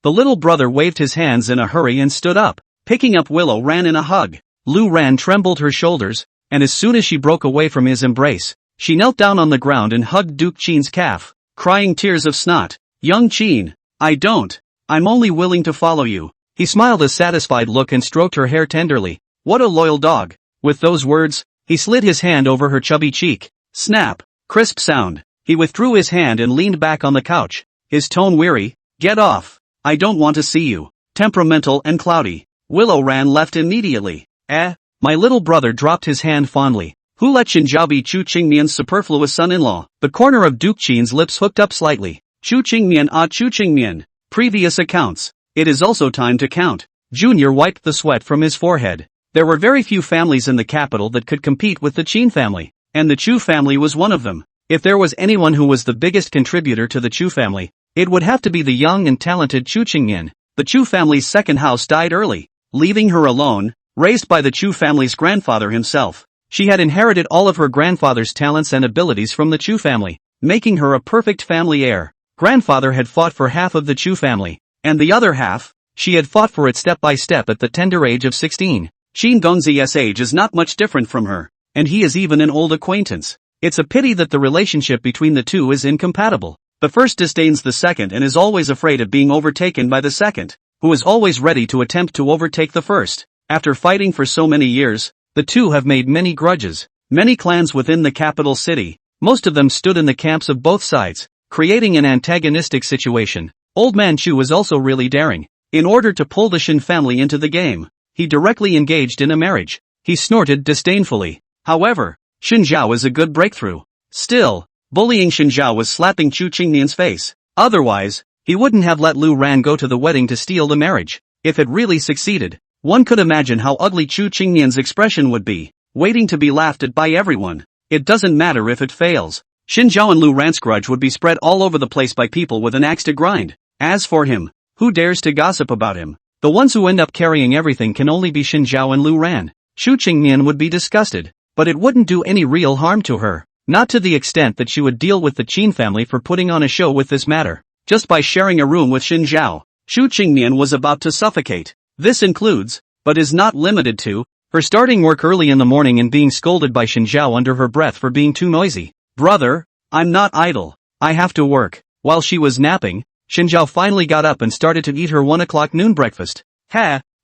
little brother waved his hands in a hurry and stood up, picking up Willow Ran in a hug. Lu Ran trembled her shoulders, and as soon as she broke away from his embrace, she knelt down on the ground and hugged Duke Qin's calf, crying tears of snot. Young Qin, I'm only willing to follow you. He smiled a satisfied look and stroked her hair tenderly. What a loyal dog. With those words, he slid his hand over her chubby cheek. Snap. Crisp sound. He withdrew his hand and leaned back on the couch, his tone weary. Get off. I don't want to see you. Temperamental and cloudy. Willow Ran left immediately. My little brother dropped his hand fondly. Who let Xinjiao be Chu Qingmian's superfluous son-in-law? The corner of Duke Qin's lips hooked up slightly. Chu Qingmian. Chu Qingmian. Previous accounts. It is also time to count. Junior wiped the sweat from his forehead. There were very few families in the capital that could compete with the Qin family, and the Chu family was one of them. If there was anyone who was the biggest contributor to the Chu family, it would have to be the young and talented Chu Qingmian. The Chu family's second house died early, leaving her alone, raised by the Chu family's grandfather himself. She had inherited all of her grandfather's talents and abilities from the Chu family, making her a perfect family heir. Grandfather had fought for half of the Chu family, and the other half, she had fought for it step by step at the tender age of 16. Qin Gongzi's age is not much different from her, and he is even an old acquaintance. It's a pity that the relationship between the two is incompatible. The first disdains the second and is always afraid of being overtaken by the second, who is always ready to attempt to overtake the first. After fighting for so many years, the two have made many grudges. Many clans within the capital city, most of them stood in the camps of both sides, creating an antagonistic situation. Old Man Chu was also really daring. In order to pull the Shin family into the game, he directly engaged in a marriage. He snorted disdainfully. However, Xinjiao is a good breakthrough. Still, bullying Xinjiao was slapping Chu Qingmian's face. Otherwise, he wouldn't have let Lu Ran go to the wedding to steal the marriage. If it really succeeded, one could imagine how ugly Chu Qingmian's expression would be, waiting to be laughed at by everyone. It doesn't matter if it fails. Xinjiao and Lu Ran's grudge would be spread all over the place by people with an axe to grind. As for him, who dares to gossip about him? The ones who end up carrying everything can only be Xinjiao and Lu Ran. Chu Qingmian would be disgusted, but it wouldn't do any real harm to her. Not to the extent that she would deal with the Qin family for putting on a show with this matter. Just by sharing a room with Xinjiao, Chu Qingmian was about to suffocate. This includes, but is not limited to, her starting work early in the morning and being scolded by Shinjiao under her breath for being too noisy. Brother, I'm not idle. I have to work. While she was napping, Shinjiao finally got up and started to eat her 1 o'clock noon breakfast.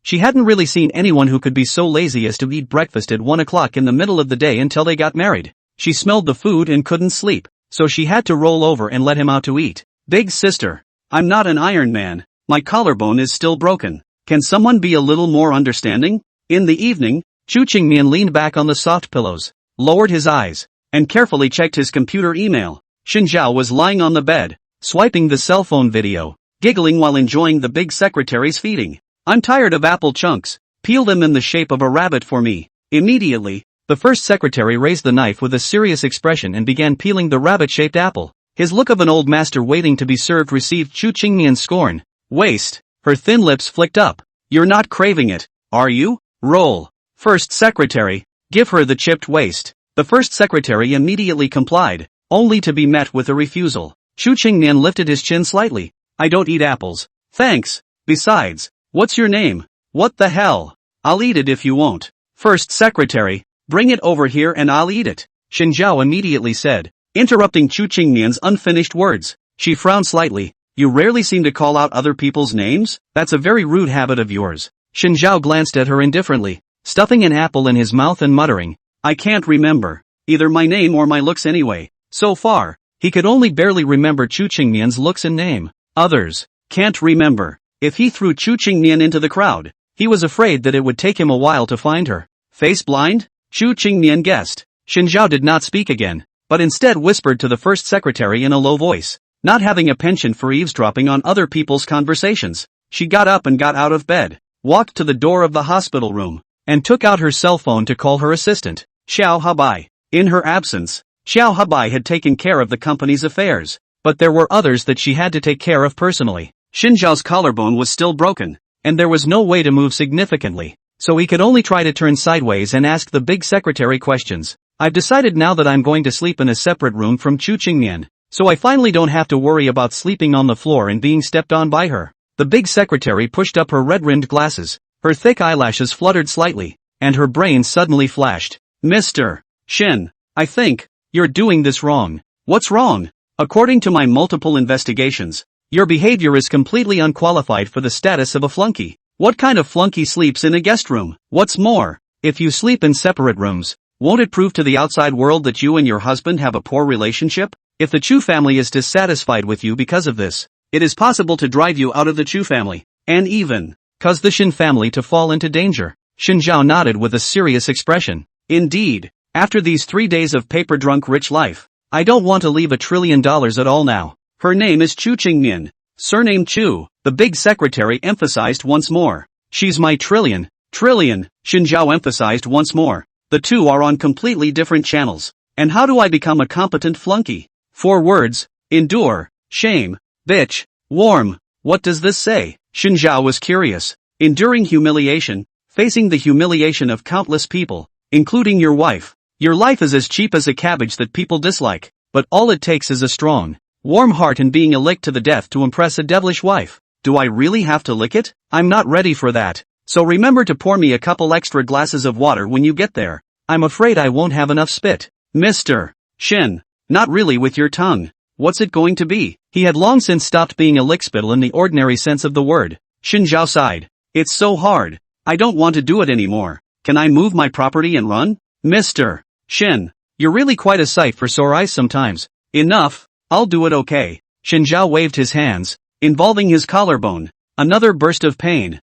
She hadn't really seen anyone who could be so lazy as to eat breakfast at 1 o'clock in the middle of the day until they got married. She smelled the food and couldn't sleep, so she had to roll over and let him out to eat. Big sister, I'm not an Iron Man. My collarbone is still broken. Can someone be a little more understanding? In the evening, Chu Qingmian leaned back on the soft pillows, lowered his eyes, and carefully checked his computer email. Shinjiao was lying on the bed, swiping the cell phone video, giggling while enjoying the big secretary's feeding. I'm tired of apple chunks. Peel them in the shape of a rabbit for me. Immediately, the first secretary raised the knife with a serious expression and began peeling the rabbit-shaped apple. His look of an old master waiting to be served received Chu Qingmian's scorn. Waste. Her thin lips flicked up. You're not craving it, are you? Roll. First secretary, give her the chipped waste. The first secretary immediately complied, only to be met with a refusal. Chu Qingmian lifted his chin slightly. I don't eat apples. Thanks. Besides, what's your name? What the hell? I'll eat it if you won't. First secretary, bring it over here and I'll eat it. Shinjiao immediately said, interrupting Chu Qingmian's unfinished words. She frowned slightly. You rarely seem to call out other people's names? That's a very rude habit of yours. Shinjiao glanced at her indifferently, stuffing an apple in his mouth and muttering, I can't remember either my name or my looks anyway. So far, he could only barely remember Chu Qingmian's looks and name. Others can't remember. If he threw Chu Qingmian into the crowd, he was afraid that it would take him a while to find her. Face blind? Chu Qingmian guessed. Shinjiao did not speak again, but instead whispered to the first secretary in a low voice, not having a penchant for eavesdropping on other people's conversations. She got up and got out of bed, walked to the door of the hospital room, and took out her cell phone to call her assistant, Xiao Habai. In her absence, Xiao Habai had taken care of the company's affairs, but there were others that she had to take care of personally. Shinjiao's collarbone was still broken, and there was no way to move significantly, so he could only try to turn sideways and ask the big secretary questions. I've decided now that I'm going to sleep in a separate room from Chu Qingmian, so I finally don't have to worry about sleeping on the floor and being stepped on by her. The big secretary pushed up her red-rimmed glasses, her thick eyelashes fluttered slightly, and her brain suddenly flashed. Mr. Shin, I think you're doing this wrong. What's wrong? According to my multiple investigations, your behavior is completely unqualified for the status of a flunky. What kind of flunky sleeps in a guest room? What's more, if you sleep in separate rooms, won't it prove to the outside world that you and your husband have a poor relationship? If the Chu family is dissatisfied with you because of this, it is possible to drive you out of the Chu family, and even cause the Shin family to fall into danger. Shinjiao nodded with a serious expression. Indeed, after these 3 days of paper-drunk rich life, I don't want to leave $1 trillion at all now. Her name is Chu Qingmian, surname Chu, the big secretary emphasized once more. She's my trillion, Shinjiao emphasized once more. The two are on completely different channels. And how do I become a competent flunky? 4 words, endure, shame, bitch, warm. What does this say? Shinjiao was curious. Enduring humiliation, facing the humiliation of countless people, including your wife. Your life is as cheap as a cabbage that people dislike, but all it takes is a strong, warm heart and being a lick to the death to impress a devilish wife. Do I really have to lick it? I'm not ready for that. So remember to pour me a couple extra glasses of water when you get there. I'm afraid I won't have enough spit. Mr. Shin, not really with your tongue. What's it going to be? He had long since stopped being a lickspittle in the ordinary sense of the word. Shinjiao sighed. It's so hard. I don't want to do it anymore. Can I move my property and run? Mr. Shin, you're really quite a sight for sore eyes sometimes. Enough, I'll do it okay. Shinjiao waved his hands, involving his collarbone. Another burst of pain.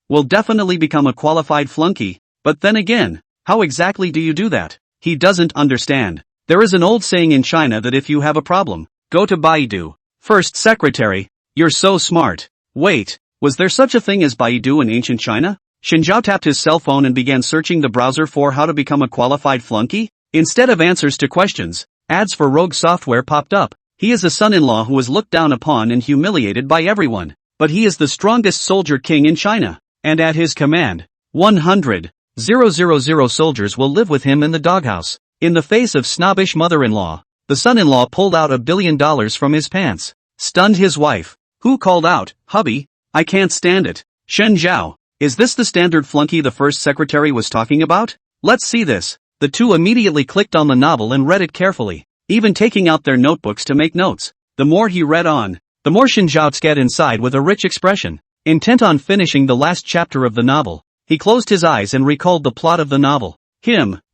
Will definitely become a qualified flunky, but then again, how exactly do you do that? He doesn't understand. There is an old saying in China that if you have a problem, go to Baidu. First secretary, you're so smart. Wait, was there such a thing as Baidu in ancient China? Shinjiao tapped his cell phone and began searching the browser for how to become a qualified flunky. Instead of answers to questions, ads for rogue software popped up. He is a son-in-law who is looked down upon and humiliated by everyone. But he is the strongest soldier king in China. And at his command, 100,000 soldiers will live with him in the doghouse. In the face of snobbish mother-in-law, the son-in-law pulled out $1 billion from his pants. Stunned his wife, who called out, hubby, I can't stand it. Shen Zhao, is this the standard flunky the first secretary was talking about? Let's see this. The two immediately clicked on the novel and read it carefully, even taking out their notebooks to make notes. The more he read on, the more Shen Zhao scared inside with a rich expression. Intent on finishing the last chapter of the novel, he closed his eyes and recalled the plot of the novel.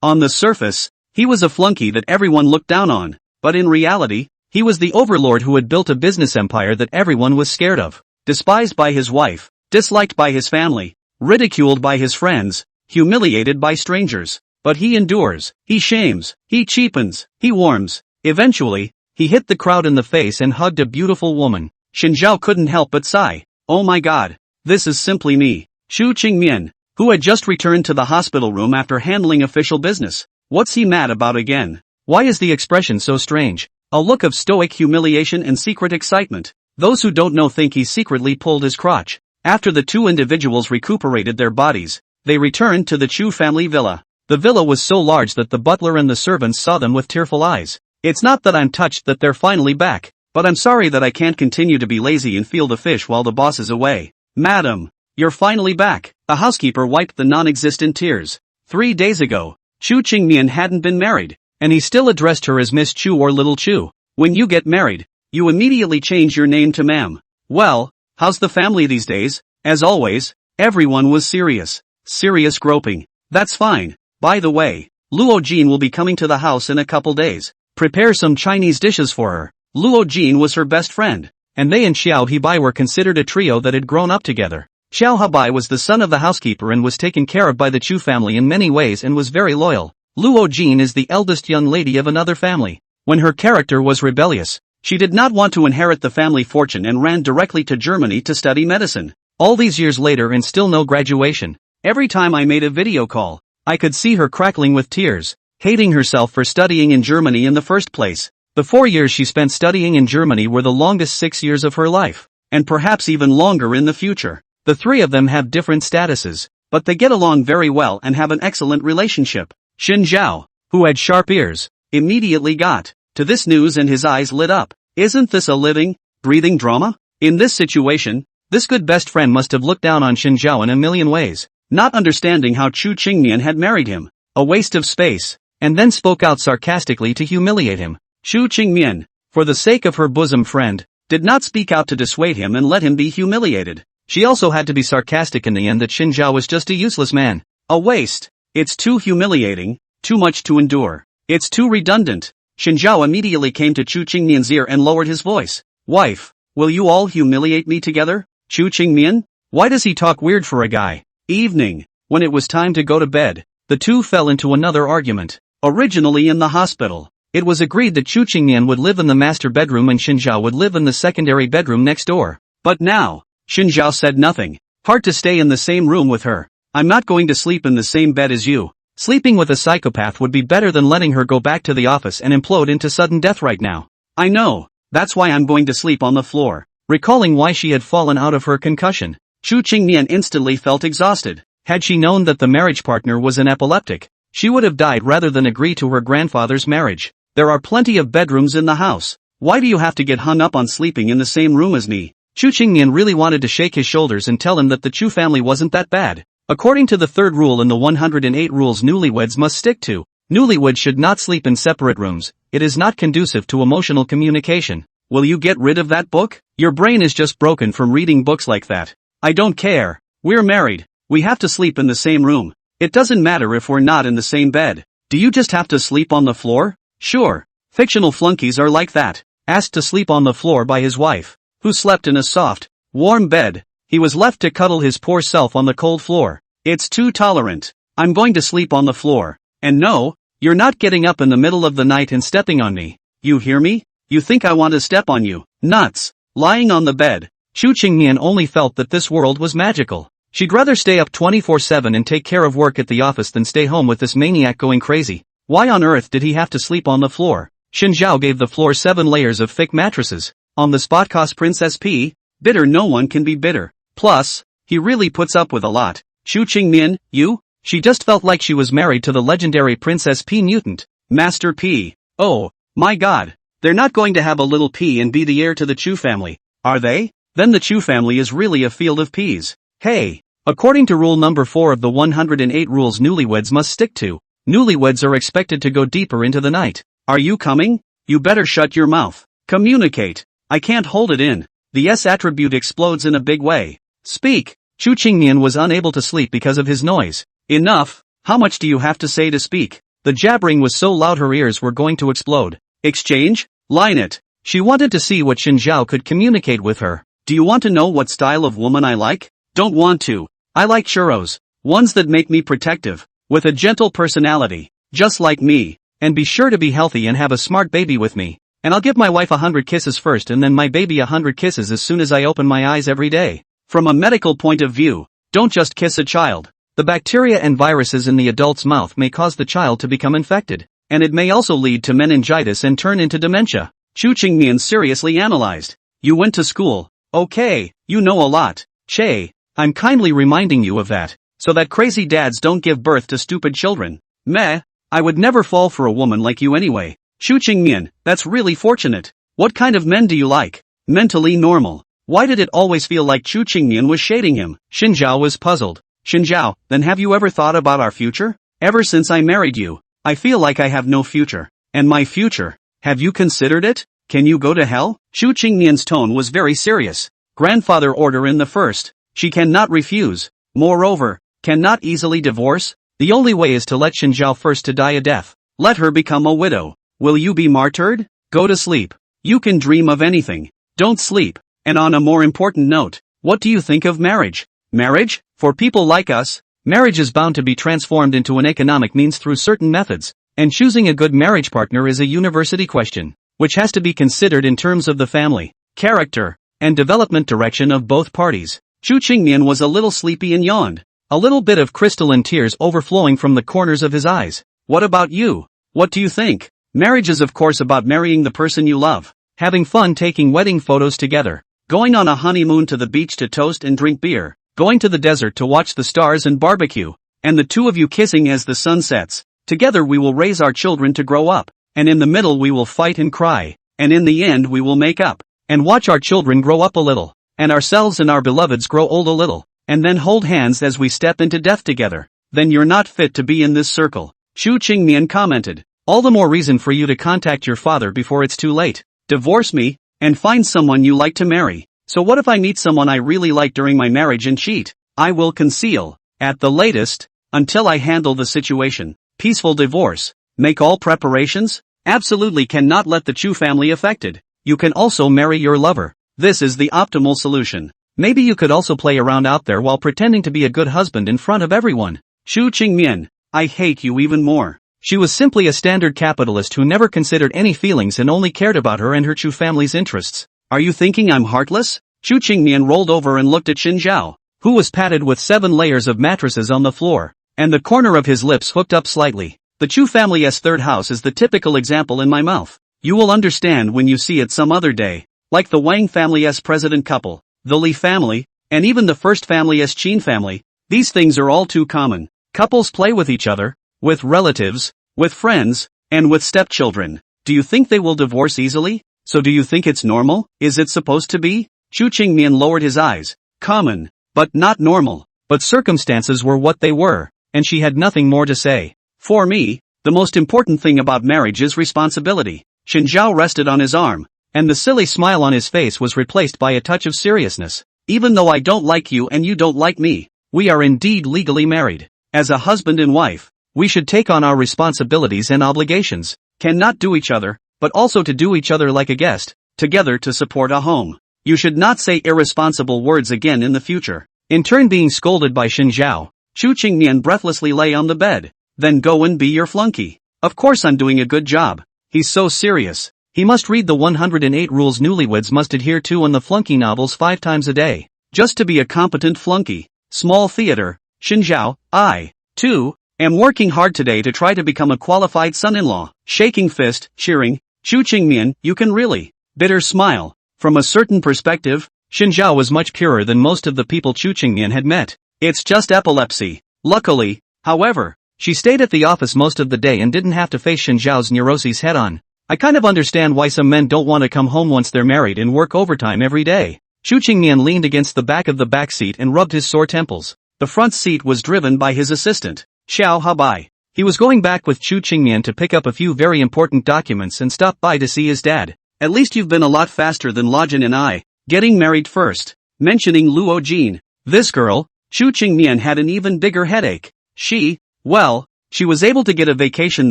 On the surface, he was a flunky that everyone looked down on, but in reality, he was the overlord who had built a business empire that everyone was scared of. Despised by his wife, disliked by his family, ridiculed by his friends, humiliated by strangers. But he endures, he shames, he cheapens, he warms. Eventually, he hit the crowd in the face and hugged a beautiful woman. Shen Zhao couldn't help but sigh. Oh my god, this is simply me. Xu Qingmian, who had just returned to the hospital room after handling official business. What's he mad about again? Why is the expression so strange? A look of stoic humiliation and secret excitement. Those who don't know think he secretly pulled his crotch. After the two individuals recuperated their bodies, they returned to the Chu family villa. The villa was so large that the butler and the servants saw them with tearful eyes. It's not that I'm touched that they're finally back, but I'm sorry that I can't continue to be lazy and feel the fish while the boss is away. Madam, you're finally back. The housekeeper wiped the non-existent tears. 3 days ago, Chu Qingmian hadn't been married, and he still addressed her as Miss Chu or Little Chu. When you get married, you immediately change your name to ma'am. Well, how's the family these days? As always, everyone was serious. Serious groping. That's fine. By the way, Luo Jin will be coming to the house in a couple days. Prepare some Chinese dishes for her. Luo Jin was her best friend, and they and Xiao Hebai were considered a trio that had grown up together. Xiao Hebai was the son of the housekeeper and was taken care of by the Chu family in many ways and was very loyal. Luo Jin is the eldest young lady of another family. When her character was rebellious, she did not want to inherit the family fortune and ran directly to Germany to study medicine. All these years later and still no graduation. Every time I made a video call, I could see her crackling with tears, hating herself for studying in Germany in the first place. The 4 years she spent studying in Germany were the longest 6 years of her life, and perhaps even longer in the future. The three of them have different statuses, but they get along very well and have an excellent relationship. Shen Zhao, who had sharp ears, immediately got to this news and his eyes lit up. Isn't this a living, breathing drama? In this situation, this good best friend must have looked down on Shen Zhao in a million ways, not understanding how Chu Qingmian had married him. A waste of space, and then spoke out sarcastically to humiliate him. Chu Qingmian, for the sake of her bosom friend, did not speak out to dissuade him and let him be humiliated. She also had to be sarcastic in the end that Shen Zhao was just a useless man. A waste. It's too humiliating, too much to endure. It's too redundant. Shen Zhao immediately came to Chu Qingmian's ear and lowered his voice. Wife, will you all humiliate me together? Chu Qingmian? Why does he talk weird for a guy? Evening. When it was time to go to bed, the two fell into another argument. Originally in the hospital, it was agreed that Chu Qingmian would live in the master bedroom and Shen Zhao would live in the secondary bedroom next door. But now, Shen Zhao said nothing. Hard to stay in the same room with her. I'm not going to sleep in the same bed as you. Sleeping with a psychopath would be better than letting her go back to the office and implode into sudden death right now. I know, that's why I'm going to sleep on the floor. Recalling why she had fallen out of her concussion, Chu Qingmian instantly felt exhausted. Had she known that the marriage partner was an epileptic, she would have died rather than agree to her grandfather's marriage. There are plenty of bedrooms in the house. Why do you have to get hung up on sleeping in the same room as me? Chu Qingmian really wanted to shake his shoulders and tell him that the Chu family wasn't that bad. According to the third rule in the 108 rules newlyweds must stick to, newlyweds should not sleep in separate rooms. It is not conducive to emotional communication. Will you get rid of that book? Your brain is just broken from reading books like that. I don't care. We're married. We have to sleep in the same room. It doesn't matter if we're not in the same bed. Do you just have to sleep on the floor? Sure. Fictional flunkies are like that. Asked to sleep on the floor by his wife, who slept in a soft, warm bed, he was left to cuddle his poor self on the cold floor. It's too tolerant. I'm going to sleep on the floor. And no, you're not getting up in the middle of the night and stepping on me. You hear me? You think I want to step on you? Nuts. Lying on the bed, Chu Qingmian only felt that this world was magical. She'd rather stay up 24/7 and take care of work at the office than stay home with this maniac going crazy. Why on earth did he have to sleep on the floor? Shen Zhao gave the floor 7 layers of thick mattresses. On the spot cost Princess P. Bitter, no one can be bitter. Plus, he really puts up with a lot. Chu Qingmian, you? She just felt like she was married to the legendary Princess P mutant, Master P. Oh, my god. They're not going to have a little P and be the heir to the Chu family, are they? Then the Chu family is really a field of peas. Hey! According to rule number 4 of the 108 rules newlyweds must stick to, newlyweds are expected to go deeper into the night. Are you coming? You better shut your mouth. Communicate. I can't hold it in. The S attribute explodes in a big way. Speak. Chu Qingmian was unable to sleep because of his noise. Enough. How much do you have to say to speak? The jabbering was so loud her ears were going to explode. Exchange? Line it. She wanted to see what Xinjiao could communicate with her. Do you want to know what style of woman I like? Don't want to. I like churros. Ones that make me protective. With a gentle personality. Just like me. And be sure to be healthy and have a smart baby with me. And I'll give my wife 100 kisses first and then my baby 100 kisses as soon as I open my eyes every day. From a medical point of view, don't just kiss a child. The bacteria and viruses in the adult's mouth may cause the child to become infected. And it may also lead to meningitis and turn into dementia. Chu Qingmian seriously analyzed. You went to school. Okay, you know a lot. Che, I'm kindly reminding you of that. So that crazy dads don't give birth to stupid children. Meh, I would never fall for a woman like you anyway. Chu Qingmian, that's really fortunate. What kind of men do you like? Mentally normal. Why did it always feel like Chu Qingmian was shading him? Xinjiao was puzzled. Xinjiao, then have you ever thought about our future? Ever since I married you, I feel like I have no future. And my future? Have you considered it? Can you go to hell? Chu Qingmian's tone was very serious. Grandfather order in the first. She cannot refuse. Moreover, cannot easily divorce. The only way is to let Xinjiao first to die a death. Let her become a widow. Will you be martyred? Go to sleep. You can dream of anything. Don't sleep. And on a more important note, what do you think of marriage? Marriage? For people like us, marriage is bound to be transformed into an economic means through certain methods, and choosing a good marriage partner is a university question, which has to be considered in terms of the family, character, and development direction of both parties. Chu Qingmian was a little sleepy and yawned, a little bit of crystalline tears overflowing from the corners of his eyes. What about you? What do you think? Marriage is of course about marrying the person you love, having fun taking wedding photos together, going on a honeymoon to the beach to toast and drink beer, going to the desert to watch the stars and barbecue, and the two of you kissing as the sun sets. Together we will raise our children to grow up, and in the middle we will fight and cry, and in the end we will make up, and watch our children grow up a little, and ourselves and our beloveds grow old a little, and then hold hands as we step into death together. Then you're not fit to be in this circle. Chu Qingmian commented. All the more reason for you to contact your father before it's too late. Divorce me, and find someone you like to marry. So what if I meet someone I really like during my marriage and cheat? I will conceal, at the latest, until I handle the situation. Peaceful divorce. Make all preparations? Absolutely cannot let the Chu family affected. You can also marry your lover. This is the optimal solution. Maybe you could also play around out there while pretending to be a good husband in front of everyone. Chu Qingmian, I hate you even more. She was simply a standard capitalist who never considered any feelings and only cared about her and her Chu family's interests. Are you thinking I'm heartless? Chu Qingmian rolled over and looked at Xinjiao, who was padded with 7 layers of mattresses on the floor, and the corner of his lips hooked up slightly. The Chu family's third house is the typical example in my mouth. You will understand when you see it some other day. Like the Wang family's president couple, the Li family, and even the first family's Qin family, these things are all too common. Couples play with each other, with relatives, with friends, and with stepchildren. Do you think they will divorce easily? So do you think it's normal? Is it supposed to be? Chu Qingmian lowered his eyes. Common, but not normal. But circumstances were what they were, and she had nothing more to say. For me, the most important thing about marriage is responsibility. Xinjiao rested on his arm, and the silly smile on his face was replaced by a touch of seriousness. Even though I don't like you and you don't like me, we are indeed legally married. As a husband and wife, we should take on our responsibilities and obligations, cannot do each other, but also to do each other like a guest, together to support a home. You should not say irresponsible words again in the future. In turn being scolded by Xinjiao, Chu Qingmian breathlessly lay on the bed. Then go and be your flunky. Of course I'm doing a good job. He's so serious. He must read the 108 rules newlyweds must adhere to in the flunky novels 5 times a day, just to be a competent flunky. Small theater. Xinjiao, I, too, am working hard today to try to become a qualified son-in-law. Shaking fist, cheering. Chu Qingmian, you can really. Bitter smile. From a certain perspective, Xinjiao was much purer than most of the people Chu Qingmian had met. It's just epilepsy. Luckily, however, she stayed at the office most of the day and didn't have to face Xinjiao's neuroses head-on. I kind of understand why some men don't want to come home once they're married and work overtime every day. Chu Qingmian leaned against the back of the back seat and rubbed his sore temples. The front seat was driven by his assistant, Xiao Habai. He was going back with Chu Qingmian to pick up a few very important documents and stop by to see his dad. At least you've been a lot faster than Lojin and I, getting married first. Mentioning Luo Jin, this girl, Chu Qingmian had an even bigger headache. She was able to get a vacation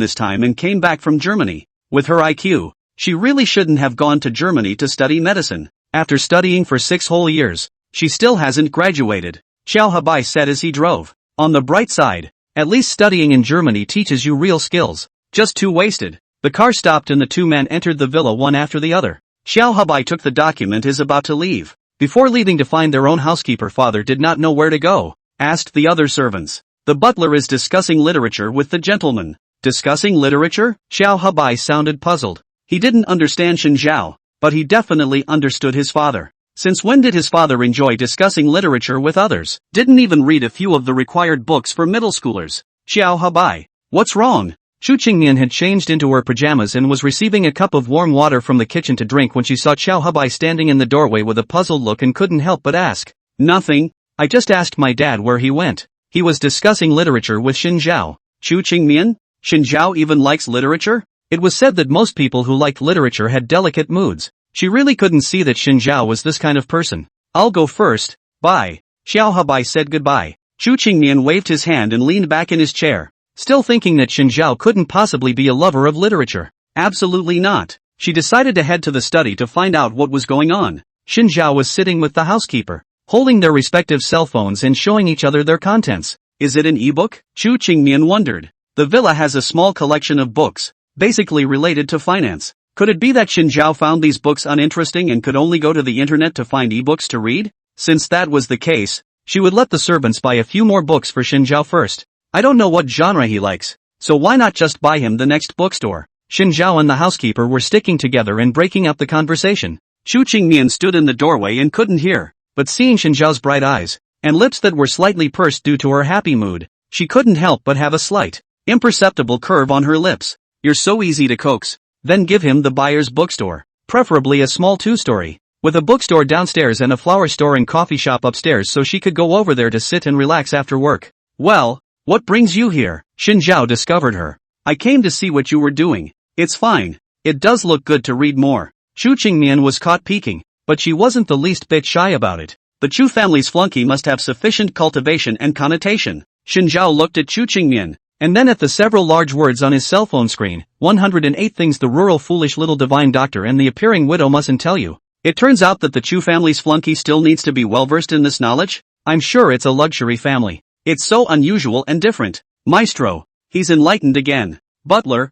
this time and came back from Germany. With her IQ, she really shouldn't have gone to Germany to study medicine. After studying for 6 whole years, she still hasn't graduated, Xiao Habai said as he drove. On the bright side, at least studying in Germany teaches you real skills. Just too wasted. The car stopped and the two men entered the villa one after the other. Xiao Habai took the document and is about to leave. Before leaving to find their own housekeeper father did not know where to go, asked the other servants. The butler is discussing literature with the gentleman. Discussing literature? Xiao Habai sounded puzzled. He didn't understand Xinjiao, but he definitely understood his father. Since when did his father enjoy discussing literature with others? Didn't even read a few of the required books for middle schoolers. Xiao Habai. What's wrong? Chu Qingmian had changed into her pajamas and was receiving a cup of warm water from the kitchen to drink when she saw Xiao Habai standing in the doorway with a puzzled look and couldn't help but ask. Nothing. I just asked my dad where he went. He was discussing literature with Xinjiao. Chu Qingmian? Xinjiao even likes literature? It was said that most people who liked literature had delicate moods. She really couldn't see that Xinjiao was this kind of person. I'll go first. Bye. Xiao Habai said goodbye. Chu Qingmian waved his hand and leaned back in his chair, still thinking that Xinjiao couldn't possibly be a lover of literature. Absolutely not. She decided to head to the study to find out what was going on. Xinjiao was sitting with the housekeeper, holding their respective cell phones and showing each other their contents. Is it an ebook? Chu Qingmian wondered. The villa has a small collection of books, basically related to finance. Could it be that Xinjiao found these books uninteresting and could only go to the internet to find ebooks to read? Since that was the case, she would let the servants buy a few more books for Xinjiao first. I don't know what genre he likes, so why not just buy him the next bookstore? Xinjiao and the housekeeper were sticking together and breaking up the conversation. Chu Qingmian stood in the doorway and couldn't hear, but seeing Xinjiao's bright eyes, and lips that were slightly pursed due to her happy mood, she couldn't help but have a slight, imperceptible curve on her lips. You're so easy to coax. Then give him the buyer's bookstore, preferably a small 2-story, with a bookstore downstairs and a flower store and coffee shop upstairs so she could go over there to sit and relax after work. Well, what brings you here? Xinjiao discovered her. I came to see what you were doing. It's fine. It does look good to read more. Chu Qingmian was caught peeking, but she wasn't the least bit shy about it. The Chu family's flunky must have sufficient cultivation and connotation. Xinjiao looked at Chu Qingmian, and then at the several large words on his cell phone screen. 108 things the rural foolish little divine doctor and the appearing widow mustn't tell you. It turns out that the Chu family's flunky still needs to be well versed in this knowledge? I'm sure it's a luxury family. It's so unusual and different. Maestro. He's enlightened again. Butler.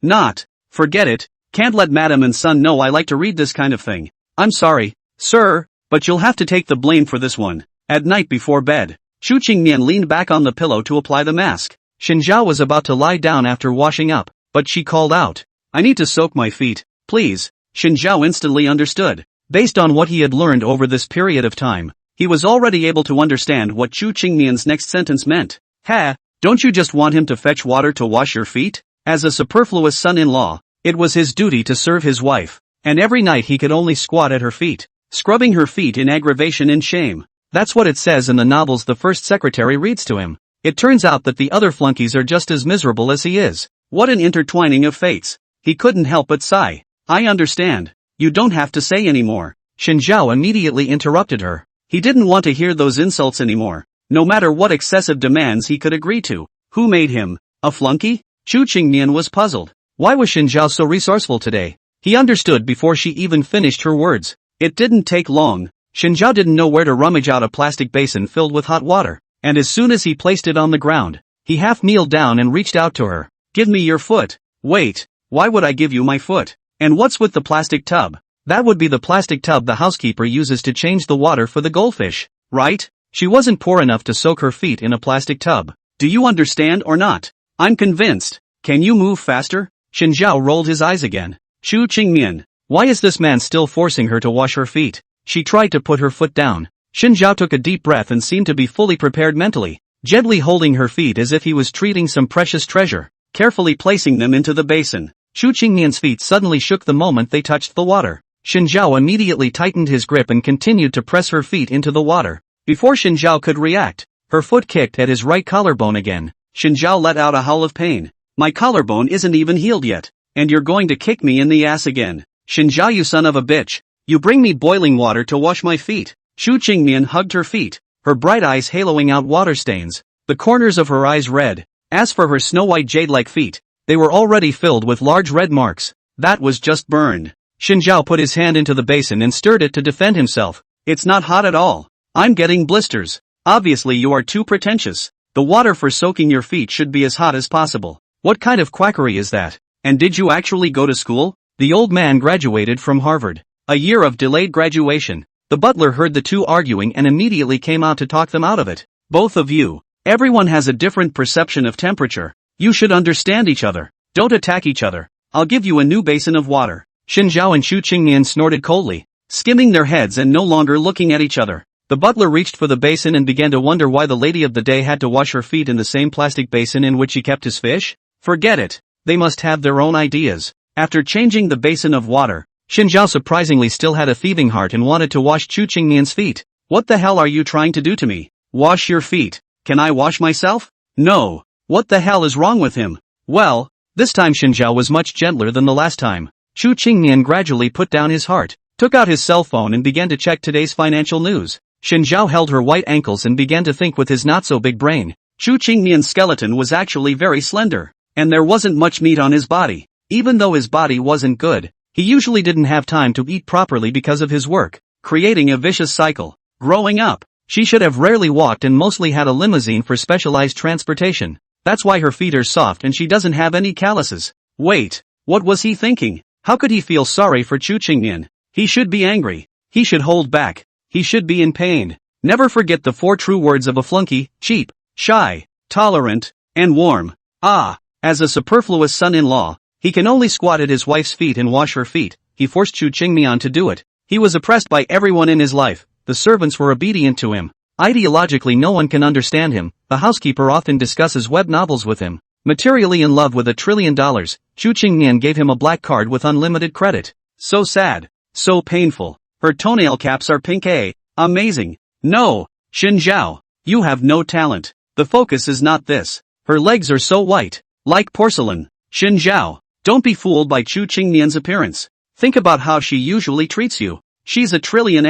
Not. Forget it. Can't let madam and son know I like to read this kind of thing. I'm sorry, sir, but you'll have to take the blame for this one. At night before bed, Chu Qingmian leaned back on the pillow to apply the mask. Xinjiao was about to lie down after washing up, but she called out. I need to soak my feet, please. Xinjiao instantly understood. Based on what he had learned over this period of time, he was already able to understand what Chu Qingmian's next sentence meant. Don't you just want him to fetch water to wash your feet? As a superfluous son-in-law, it was his duty to serve his wife, and every night he could only squat at her feet, scrubbing her feet in aggravation and shame. That's what it says in the novels the first secretary reads to him. It turns out that the other flunkies are just as miserable as he is. What an intertwining of fates. He couldn't help but sigh. I understand. You don't have to say anymore. Xinjiao immediately interrupted her. He didn't want to hear those insults anymore, no matter what excessive demands he could agree to. Who made him a flunky? Chu Qingmian was puzzled. Why was Xinjiao so resourceful today? He understood before she even finished her words. It didn't take long. Xinjiao didn't know where to rummage out a plastic basin filled with hot water, and as soon as he placed it on the ground, he half kneeled down and reached out to her. Give me your foot. Wait, why would I give you my foot? And what's with the plastic tub? That would be the plastic tub the housekeeper uses to change the water for the goldfish, right? She wasn't poor enough to soak her feet in a plastic tub. Do you understand or not? I'm convinced. Can you move faster? Xinjiao rolled his eyes again. Chu Qingmian, why is this man still forcing her to wash her feet? She tried to put her foot down. Xinjiao took a deep breath and seemed to be fully prepared mentally, gently holding her feet as if he was treating some precious treasure, carefully placing them into the basin. Chu Qingmian's feet suddenly shook the moment they touched the water. Xinjiao immediately tightened his grip and continued to press her feet into the water. Before Xinjiao could react, her foot kicked at his right collarbone again. Xinjiao let out a howl of pain. My collarbone isn't even healed yet, and you're going to kick me in the ass again. Xinjiao, you son of a bitch. You bring me boiling water to wash my feet. Chu Qingmian hugged her feet, her bright eyes haloing out water stains, the corners of her eyes red. As for her snow-white jade-like feet, they were already filled with large red marks. That was just burned. Xinjiao put his hand into the basin and stirred it to defend himself. It's not hot at all. I'm getting blisters. Obviously you are too pretentious. The water for soaking your feet should be as hot as possible. What kind of quackery is that? And did you actually go to school? The old man graduated from Harvard. A year of delayed graduation. The butler heard the two arguing and immediately came out to talk them out of it. Both of you. Everyone has a different perception of temperature. You should understand each other. Don't attack each other. I'll give you a new basin of water. Xinjiao and Chu Qingmian snorted coldly, skimming their heads and no longer looking at each other. The butler reached for the basin and began to wonder why the lady of the day had to wash her feet in the same plastic basin in which he kept his fish. Forget it. They must have their own ideas. After changing the basin of water, Xinjiao surprisingly still had a thieving heart and wanted to wash Chu Qingmian's feet. What the hell are you trying to do to me? Wash your feet. Can I wash myself? No. What the hell is wrong with him? Well, this time Xinjiao was much gentler than the last time. Chu Qingmian gradually put down his heart, took out his cell phone and began to check today's financial news. Xinjiao held her white ankles and began to think with his not-so-big brain. Chu Qingmian's skeleton was actually very slender, and there wasn't much meat on his body. Even though his body wasn't good, he usually didn't have time to eat properly because of his work, creating a vicious cycle. Growing up, she should have rarely walked and mostly had a limousine for specialized transportation. That's why her feet are soft and she doesn't have any calluses. Wait, what was he thinking? How could he feel sorry for Chu Qingmian? He should be angry. He should hold back. He should be in pain. Never forget the 4 true words of a flunky: cheap, shy, tolerant, and warm. As a superfluous son-in-law, he can only squat at his wife's feet and wash her feet. He forced Chu Qingmian to do it. He was oppressed by everyone in his life. The servants were obedient to him. Ideologically no one can understand him. The housekeeper often discusses web novels with him. Materially in love with $1 trillion, Chu Qingmian gave him a black card with unlimited credit. So sad. So painful. Her toenail caps are pink. Amazing. No, Xinjiao, you have no talent. The focus is not this. Her legs are so white, like porcelain. Xinjiao, don't be fooled by Chu Qingmian's appearance. Think about how she usually treats you. She's $1 trillion.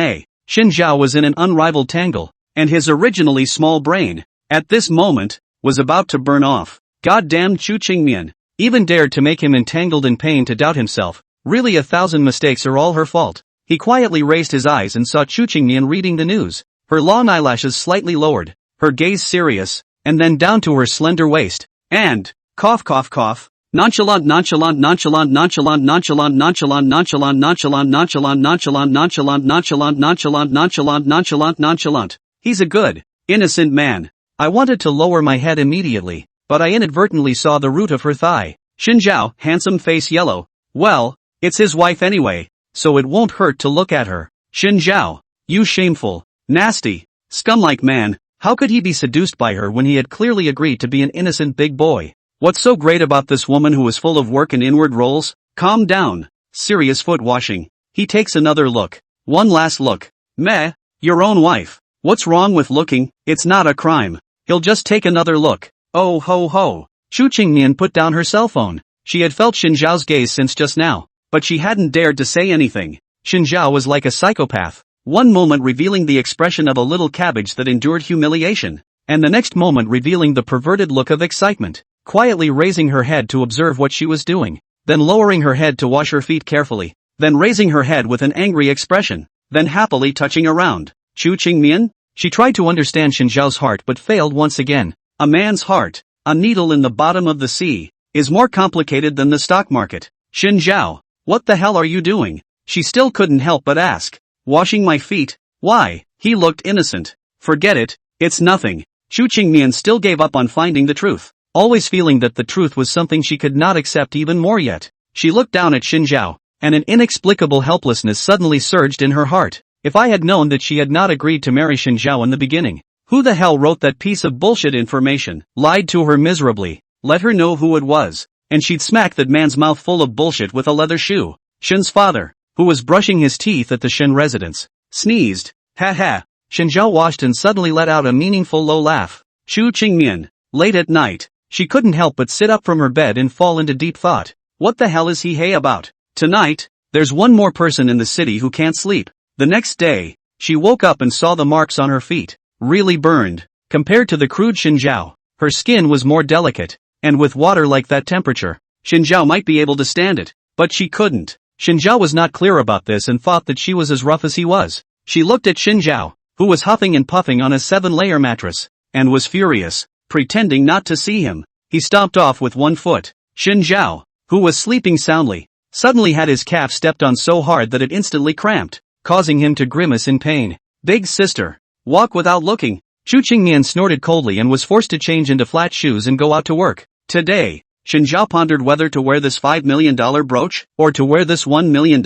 Xinjiao was in an unrivaled tangle, and his originally small brain, at this moment, was about to burn off. Goddamn Chu Qingmian, even dared to make him entangled in pain to doubt himself. Really 1,000 mistakes are all her fault. He quietly raised his eyes and saw Chu Qingmian reading the news, her long eyelashes slightly lowered, her gaze serious, and then down to her slender waist, and, cough cough cough, nonchalant nonchalant nonchalant nonchalant nonchalant nonchalant nonchalant nonchalant nonchalant nonchalant nonchalant nonchalant nonchalant nonchalant nonchalant nonchalant. He's a good, innocent man. I wanted to lower my head immediately, but I inadvertently saw the root of her thigh. Xinjiao, handsome face yellow. Well, it's his wife anyway, so it won't hurt to look at her. Xinjiao, you shameful, nasty, scum-like man, how could he be seduced by her when he had clearly agreed to be an innocent big boy? What's so great about this woman who is full of work and inward roles? Calm down. Serious foot washing. He takes another look. One last look. Meh, your own wife. What's wrong with looking? It's not a crime. He'll just take another look. Oh ho ho. Chu Qingmian put down her cell phone. She had felt Xinjiao's gaze since just now, but she hadn't dared to say anything. Xinjiao was like a psychopath. One moment revealing the expression of a little cabbage that endured humiliation, and the next moment revealing the perverted look of excitement, quietly raising her head to observe what she was doing, then lowering her head to wash her feet carefully, then raising her head with an angry expression, then happily touching around. Chu Qingmian? She tried to understand Xinjiao's heart but failed once again. A man's heart, a needle in the bottom of the sea, is more complicated than the stock market. Xinjiao, what the hell are you doing? She still couldn't help but ask. Washing my feet? Why? He looked innocent. Forget it, it's nothing. Chu Qingmian still gave up on finding the truth, always feeling that the truth was something she could not accept even more yet. She looked down at Xinjiao, and an inexplicable helplessness suddenly surged in her heart. If I had known that she had not agreed to marry Xinjiao in the beginning, who the hell wrote that piece of bullshit information? Lied to her miserably. Let her know who it was, and she'd smack that man's mouth full of bullshit with a leather shoe. Shin's father. who was brushing his teeth at the Shen residence, sneezed. Ha ha. Shen Zhao washed and suddenly let out a meaningful low laugh. Chu Qingmian. Late at night, she couldn't help but sit up from her bed and fall into deep thought. What the hell is he hey about? Tonight, there's one more person in the city who can't sleep. The next day, she woke up and saw the marks on her feet. Really burned. Compared to the crude Shen Zhao, her skin was more delicate, and with water like that temperature, Shen Zhao might be able to stand it, but she couldn't. Shen Zhao was not clear about this and thought that she was as rough as he was. She looked at Shen Zhao, who was huffing and puffing on a 7-layer mattress, and was furious, pretending not to see him. He stomped off with one foot. Shen Zhao, who was sleeping soundly, suddenly had his calf stepped on so hard that it instantly cramped, causing him to grimace in pain. Big sister. Walk without looking. Chu Qingmian snorted coldly and was forced to change into flat shoes and go out to work. Today, Shen Zhao pondered whether to wear this $5 million brooch, or to wear this $1 million.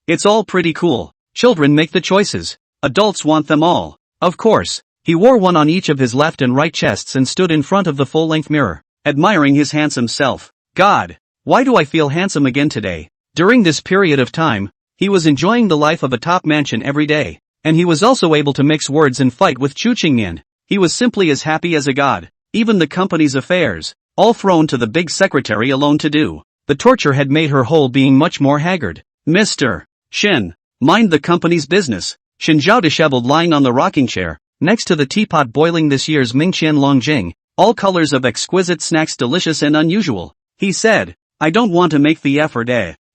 It's all pretty cool. Children make the choices. Adults want them all. Of course. He wore one on each of his left and right chests and stood in front of the full-length mirror, admiring his handsome self. God, why do I feel handsome again today? During this period of time, he was enjoying the life of a top mansion every day, and he was also able to mix words and fight with Chu Qingmian. He was simply as happy as a god. Even the company's affairs, all thrown to the big secretary alone to do. The torture had made her whole being much more haggard. Mr. Shen, mind the company's business. Shen Zhao disheveled lying on the rocking chair, next to the teapot boiling this year's Mingqian Longjing, all colors of exquisite snacks delicious and unusual. He said, I don't want to make the effort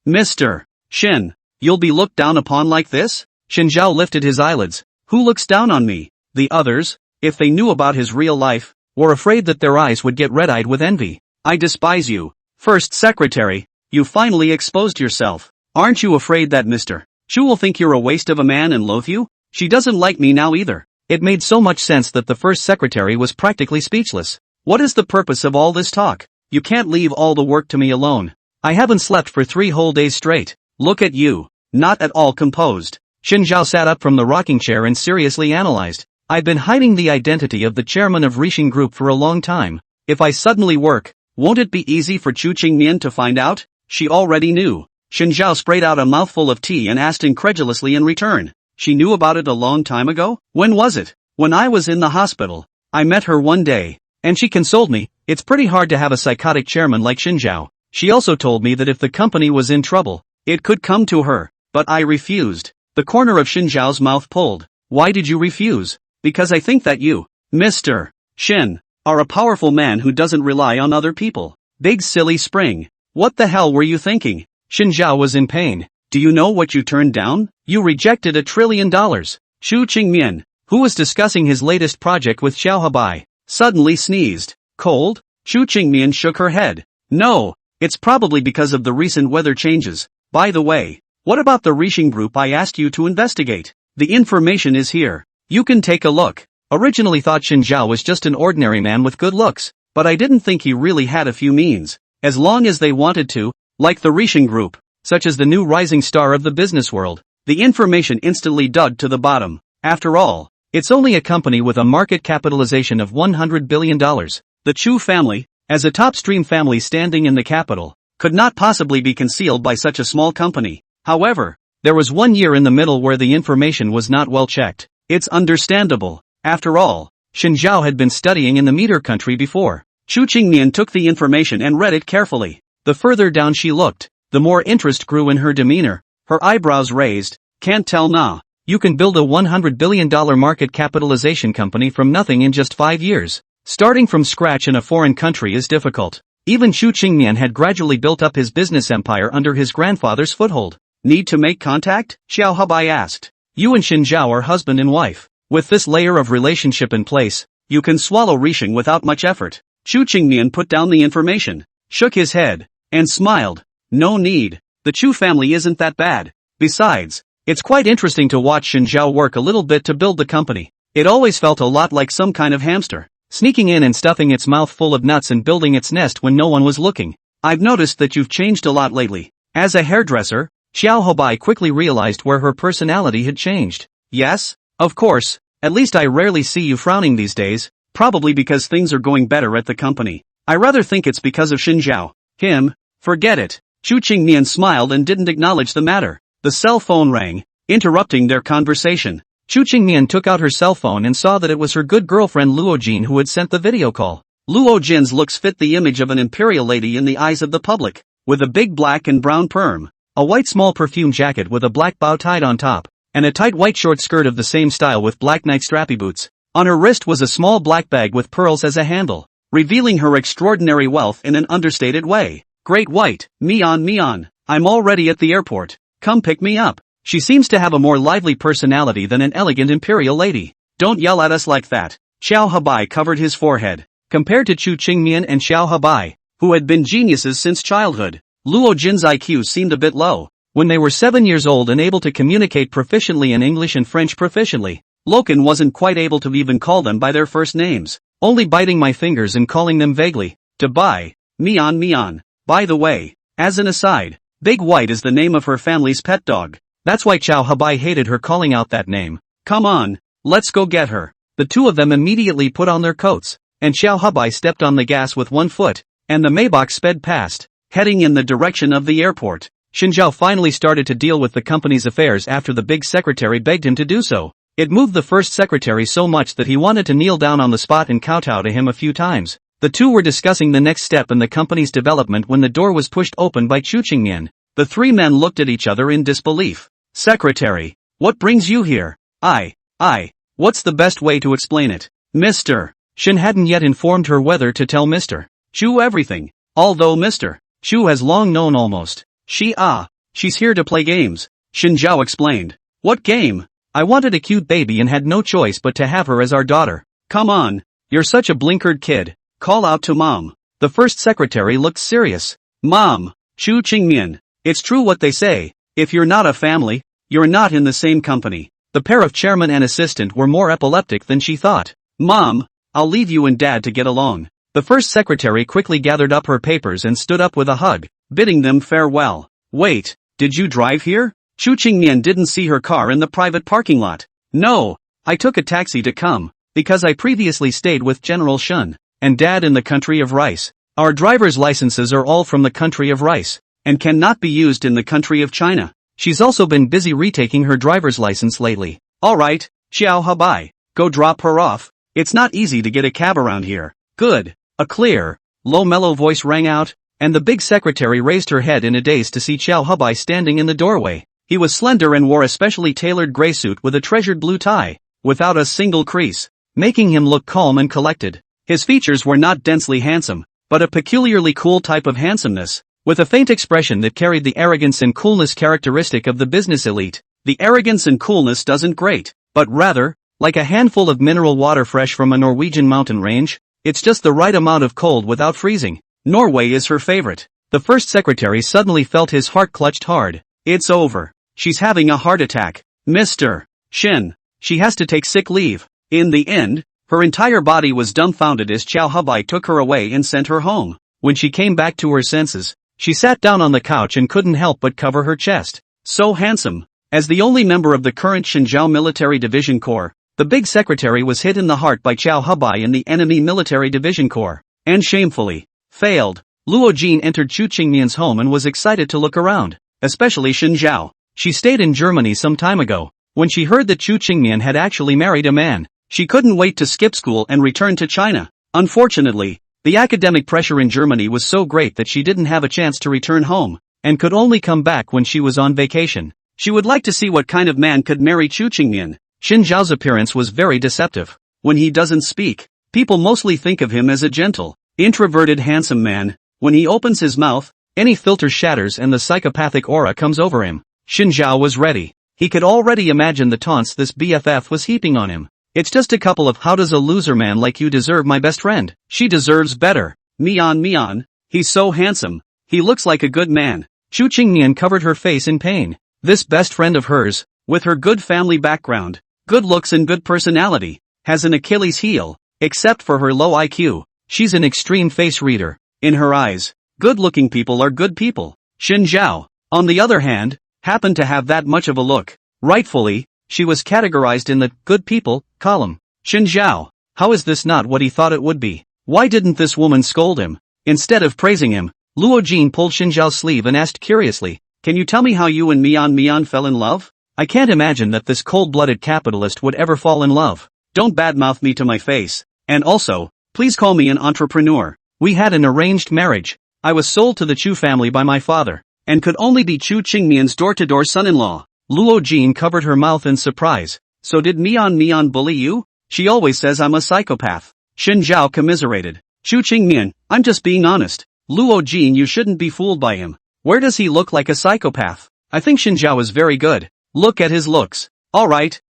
Mr. Shen, you'll be looked down upon like this? Shen Zhao lifted his eyelids. Who looks down on me? The others, if they knew about his real life, were afraid that their eyes would get red-eyed with envy. I despise you. First secretary, you finally exposed yourself. Aren't you afraid that Mr. Chu will think you're a waste of a man and loathe you? She doesn't like me now either. It made so much sense that the first secretary was practically speechless. What is the purpose of all this talk? You can't leave all the work to me alone. I haven't slept for 3 whole days straight. Look at you. Not at all composed. Shen Zhao sat up from the rocking chair and seriously analyzed. I've been hiding the identity of the chairman of Rixing Group for a long time. If I suddenly work, won't it be easy for Chu Qingmian to find out? She already knew. Shen Zhao sprayed out a mouthful of tea and asked incredulously in return. She knew about it a long time ago? When was it? When I was in the hospital. I met her one day, and she consoled me. It's pretty hard to have a psychotic chairman like Shen Zhao. She also told me that if the company was in trouble, it could come to her, but I refused. The corner of Shen Zhao's mouth pulled. Why did you refuse? Because I think that you, Mr. Shen, are a powerful man who doesn't rely on other people. Big silly spring. What the hell were you thinking? Shen Zhao was in pain. Do you know what you turned down? You rejected $1 trillion. Chu Qingmian, who was discussing his latest project with Xiao Habai, suddenly sneezed. Cold? Chu Qingmian shook her head. No, it's probably because of the recent weather changes. By the way, what about the Rixing Group I asked you to investigate? The information is here. You can take a look. Originally thought Shen Zhao was just an ordinary man with good looks, but I didn't think he really had a few means. As long as they wanted to, like the Rixing Group, such as the new rising star of the business world. The information instantly dug to the bottom. After all, it's only a company with a market capitalization of $100 billion. The Chu family, as a top-stream family standing in the capital, could not possibly be concealed by such a small company. However, there was 1 year in the middle where the information was not well checked. It's understandable. After all, Shen Zhao had been studying in the meter country before. Chu Qingmian took the information and read it carefully. The further down she looked, the more interest grew in her demeanor. Her eyebrows raised. Can't tell nah. You can build a $100 billion market capitalization company from nothing in just 5 years. Starting from scratch in a foreign country is difficult. Even Chu Qingmian had gradually built up his business empire under his grandfather's foothold. Need to make contact? Xiao Habai asked. You and Shen Zhao are husband and wife. With this layer of relationship in place, you can swallow Rixing without much effort. Chu Qingmian put down the information, shook his head, and smiled. No need. The Chu family isn't that bad. Besides, it's quite interesting to watch Shen Zhao work a little bit to build the company. It always felt a lot like some kind of hamster, sneaking in and stuffing its mouth full of nuts and building its nest when no one was looking. I've noticed that you've changed a lot lately. As a hairdresser, Xiao Habai quickly realized where her personality had changed. Yes, of course, at least I rarely see you frowning these days, probably because things are going better at the company. I rather think it's because of Shen Zhao. Him? Forget it. Chu Qingmian smiled and didn't acknowledge the matter. The cell phone rang, interrupting their conversation. Chu Qingmian took out her cell phone and saw that it was her good girlfriend Luo Jin who had sent the video call. Luo Jin's looks fit the image of an imperial lady in the eyes of the public, with a big black and brown perm, a white small perfume jacket with a black bow tied on top, and a tight white short skirt of the same style with black night strappy boots. On her wrist was a small black bag with pearls as a handle, revealing her extraordinary wealth in an understated way. Great White, Mian, I'm already at the airport, come pick me up. She seems to have a more lively personality than an elegant imperial lady. Don't yell at us like that. Xiao Habai covered his forehead. Compared to Chu Qingmian and Xiao Habai, who had been geniuses since childhood, Luo Jin's IQ seemed a bit low. When they were 7 years old and able to communicate proficiently in English and French proficiently, Loken wasn't quite able to even call them by their first names, only biting my fingers and calling them vaguely. To buy, Mian. By the way, as an aside, Big White is the name of her family's pet dog. That's why Xiao Habai hated her calling out that name. Come on, let's go get her. The two of them immediately put on their coats, and Xiao Habai stepped on the gas with one foot, and the Maybach sped past, heading in the direction of the airport. Xinjiao finally started to deal with the company's affairs after the big secretary begged him to do so. It moved the first secretary so much that he wanted to kneel down on the spot and kowtow to him a few times. The two were discussing the next step in the company's development when the door was pushed open by Chu Qingmian. The three men looked at each other in disbelief. Secretary, what brings you here? What's the best way to explain it? Mr. Shin hadn't yet informed her whether to tell Mr. Chu everything, although Mr. Chu has long known almost. She's here to play games, Shin Zhao explained. What game? I wanted a cute baby and had no choice but to have her as our daughter. Come on, you're such a blinkered kid, call out to Mom. The first secretary looked serious. Mom, Chu Qingmian, it's true what they say, if you're not a family, you're not in the same company. The pair of chairman and assistant were more epileptic than she thought. Mom, I'll leave you and Dad to get along. The first secretary quickly gathered up her papers and stood up with a hug, bidding them farewell. Wait, did you drive here? Chu Qingmian didn't see her car in the private parking lot. No, I took a taxi to come, because I previously stayed with General Shun and Dad in the country of Rice. Our driver's licenses are all from the country of Rice, and cannot be used in the country of China. She's also been busy retaking her driver's license lately. Alright, Xiao Habai, go drop her off. It's not easy to get a cab around here. Good. A clear, low mellow voice rang out, and the big secretary raised her head in a daze to see Xiao Habai standing in the doorway. He was slender and wore a specially tailored gray suit with a treasured blue tie, without a single crease, making him look calm and collected. His features were not densely handsome, but a peculiarly cool type of handsomeness, with a faint expression that carried the arrogance and coolness characteristic of the business elite. The arrogance and coolness doesn't grate, but rather, like a handful of mineral water fresh from a Norwegian mountain range, it's just the right amount of cold without freezing. Norway is her favorite. The first secretary suddenly felt his heart clutched hard. It's over. She's having a heart attack. Mr. Shin. She has to take sick leave. In the end, her entire body was dumbfounded as Xiao Habai took her away and sent her home. When she came back to her senses, she sat down on the couch and couldn't help but cover her chest. So handsome. As the only member of the current Xinjiao Military Division Corps, the big secretary was hit in the heart by Xiao Habai in the enemy Military Division Corps, and shamefully failed. Luo Jin entered Chu Qingmian's home and was excited to look around, especially Xinjiao. She stayed in Germany some time ago. When she heard that Chu Qingmian had actually married a man, she couldn't wait to skip school and return to China. Unfortunately, the academic pressure in Germany was so great that she didn't have a chance to return home, and could only come back when she was on vacation. She would like to see what kind of man could marry Chu Qingmian. Xinjiao's appearance was very deceptive. When he doesn't speak, people mostly think of him as a gentle, introverted handsome man. When he opens his mouth, any filter shatters and the psychopathic aura comes over him. Xinjiao was ready. He could already imagine the taunts this BFF was heaping on him. It's just a couple of "how does a loser man like you deserve my best friend? She deserves better. Mian, he's so handsome. He looks like a good man." Chu Qingmian covered her face in pain. This best friend of hers, with her good family background, good looks and good personality, has an Achilles heel. Except for her low IQ, she's an extreme face reader. In her eyes, good-looking people are good people. Xinjiao, on the other hand, happened to have that much of a look. Rightfully, she was categorized in the good people column. Xinjiao, how is this not what he thought it would be? Why didn't this woman scold him? Instead of praising him, Luo Jin pulled Xinjiao's sleeve and asked curiously, Can you tell me how you and Mian fell in love? I can't imagine that this cold-blooded capitalist would ever fall in love. Don't badmouth me to my face. And also, please call me an entrepreneur. We had an arranged marriage. I was sold to the Chu family by my father, and could only be Chu Qingmian's door-to-door son-in-law. Luo Jin covered her mouth in surprise. So did Mian bully you? She always says I'm a psychopath. Xin Zhao commiserated. Chu Qingmian, I'm just being honest. Luo Jin, you shouldn't be fooled by him. Where does he look like a psychopath? I think Xin Zhao is very good. Look at his looks. Alright,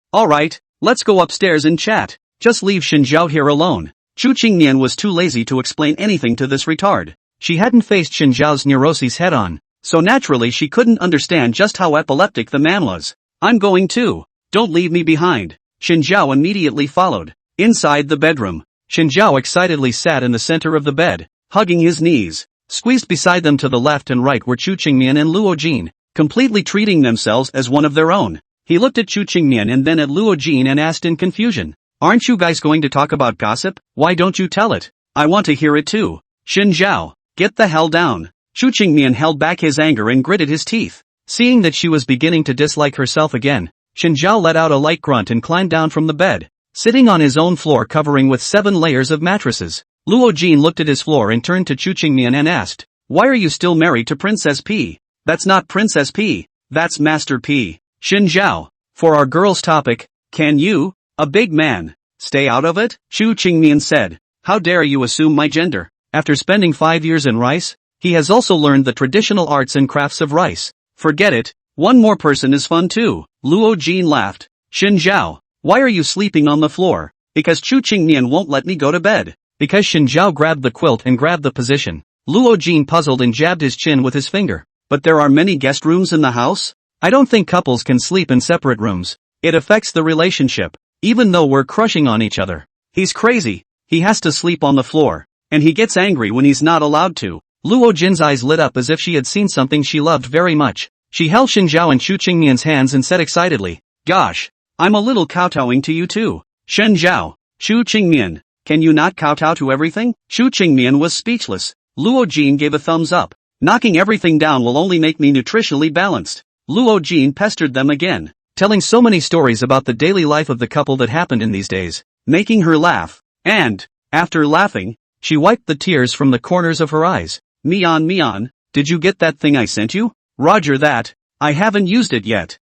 let's go upstairs and chat. Just leave Xin Zhao here alone. Chu Qingmian was too lazy to explain anything to this retard. She hadn't faced Xin Zhao's neuroses head-on, so naturally she couldn't understand just how epileptic the man was. I'm going too. Don't leave me behind. Xin Zhao immediately followed. Inside the bedroom, Xin Zhao excitedly sat in the center of the bed, hugging his knees. Squeezed beside them to the left and right were Chu Qingmian and Luo Jin, completely treating themselves as one of their own. He looked at Chu Qingmian and then at Luo Jin and asked in confusion, "Aren't you guys going to talk about gossip? Why don't you tell it? I want to hear it too." Xin Zhao, get the hell down. Chu Qingmian held back his anger and gritted his teeth. Seeing that she was beginning to dislike herself again, Xin Zhao let out a light grunt and climbed down from the bed, sitting on his own floor covering with 7 layers of mattresses. Luo Jin looked at his floor and turned to Chu Qingmian and asked, "Why are you still married to Princess P?" "That's not Princess P, that's Master P." Xin Zhao, for our girls' topic, can you, a big man, stay out of it? Chu Qingmian said, "How dare you assume my gender? After spending 5 years in rice, he has also learned the traditional arts and crafts of rice. Forget it, one more person is fun too." Luo Jin laughed. "Xin Zhao, why are you sleeping on the floor?" "Because Chu Qingmian won't let me go to bed." Because Xin Zhao grabbed the quilt and grabbed the position. Luo Jin puzzled and jabbed his chin with his finger. "But there are many guest rooms in the house? I don't think couples can sleep in separate rooms. It affects the relationship, even though we're crushing on each other." "He's crazy. He has to sleep on the floor. And he gets angry when he's not allowed to." Luo Jin's eyes lit up as if she had seen something she loved very much. She held Xin Zhao and Chu Qingmian's hands and said excitedly, "Gosh, I'm a little kowtowing to you too." "Xin Zhao, Chu Qingmian, can you not kowtow to everything?" Chu Qingmian was speechless. Luo Jin gave a thumbs up. "Knocking everything down will only make me nutritionally balanced." Luo Jin pestered them again, telling so many stories about the daily life of the couple that happened in these days, making her laugh. And, after laughing, she wiped the tears from the corners of her eyes. Mian, did you get that thing I sent you?" "Roger that. I haven't used it yet."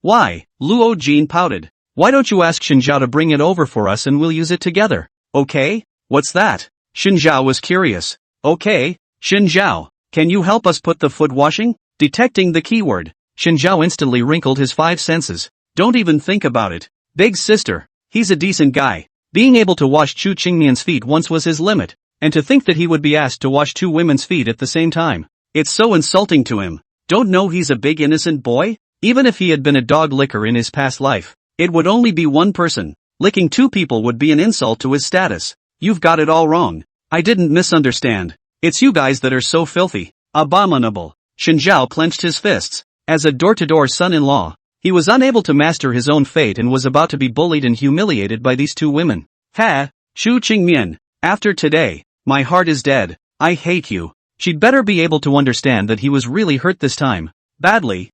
Why?" Luo Jin pouted. "Why don't you ask Xin Zhao to bring it over for us and we'll use it together?" "Okay, what's that?" Xin Zhao was curious. "Okay, Xin Zhao, can you help us put the foot washing?" Detecting the keyword, Xin Zhao instantly wrinkled his 5 senses. "Don't even think about it. Big sister, he's a decent guy. Being able to wash Chu Qingmian's feet once was his limit, and to think that he would be asked to wash 2 women's feet at the same time. It's so insulting to him. Don't know he's a big innocent boy? Even if he had been a dog licker in his past life, it would only be one person. Licking 2 people would be an insult to his status. You've got it all wrong. I didn't misunderstand. It's you guys that are so filthy. Abominable." Xin Zhao clenched his fists. As a door-to-door son-in-law, he was unable to master his own fate and was about to be bullied and humiliated by these 2 women. "Ha, Chu Qingmian, after today, my heart is dead. I hate you." She'd better be able to understand that he was really hurt this time. Badly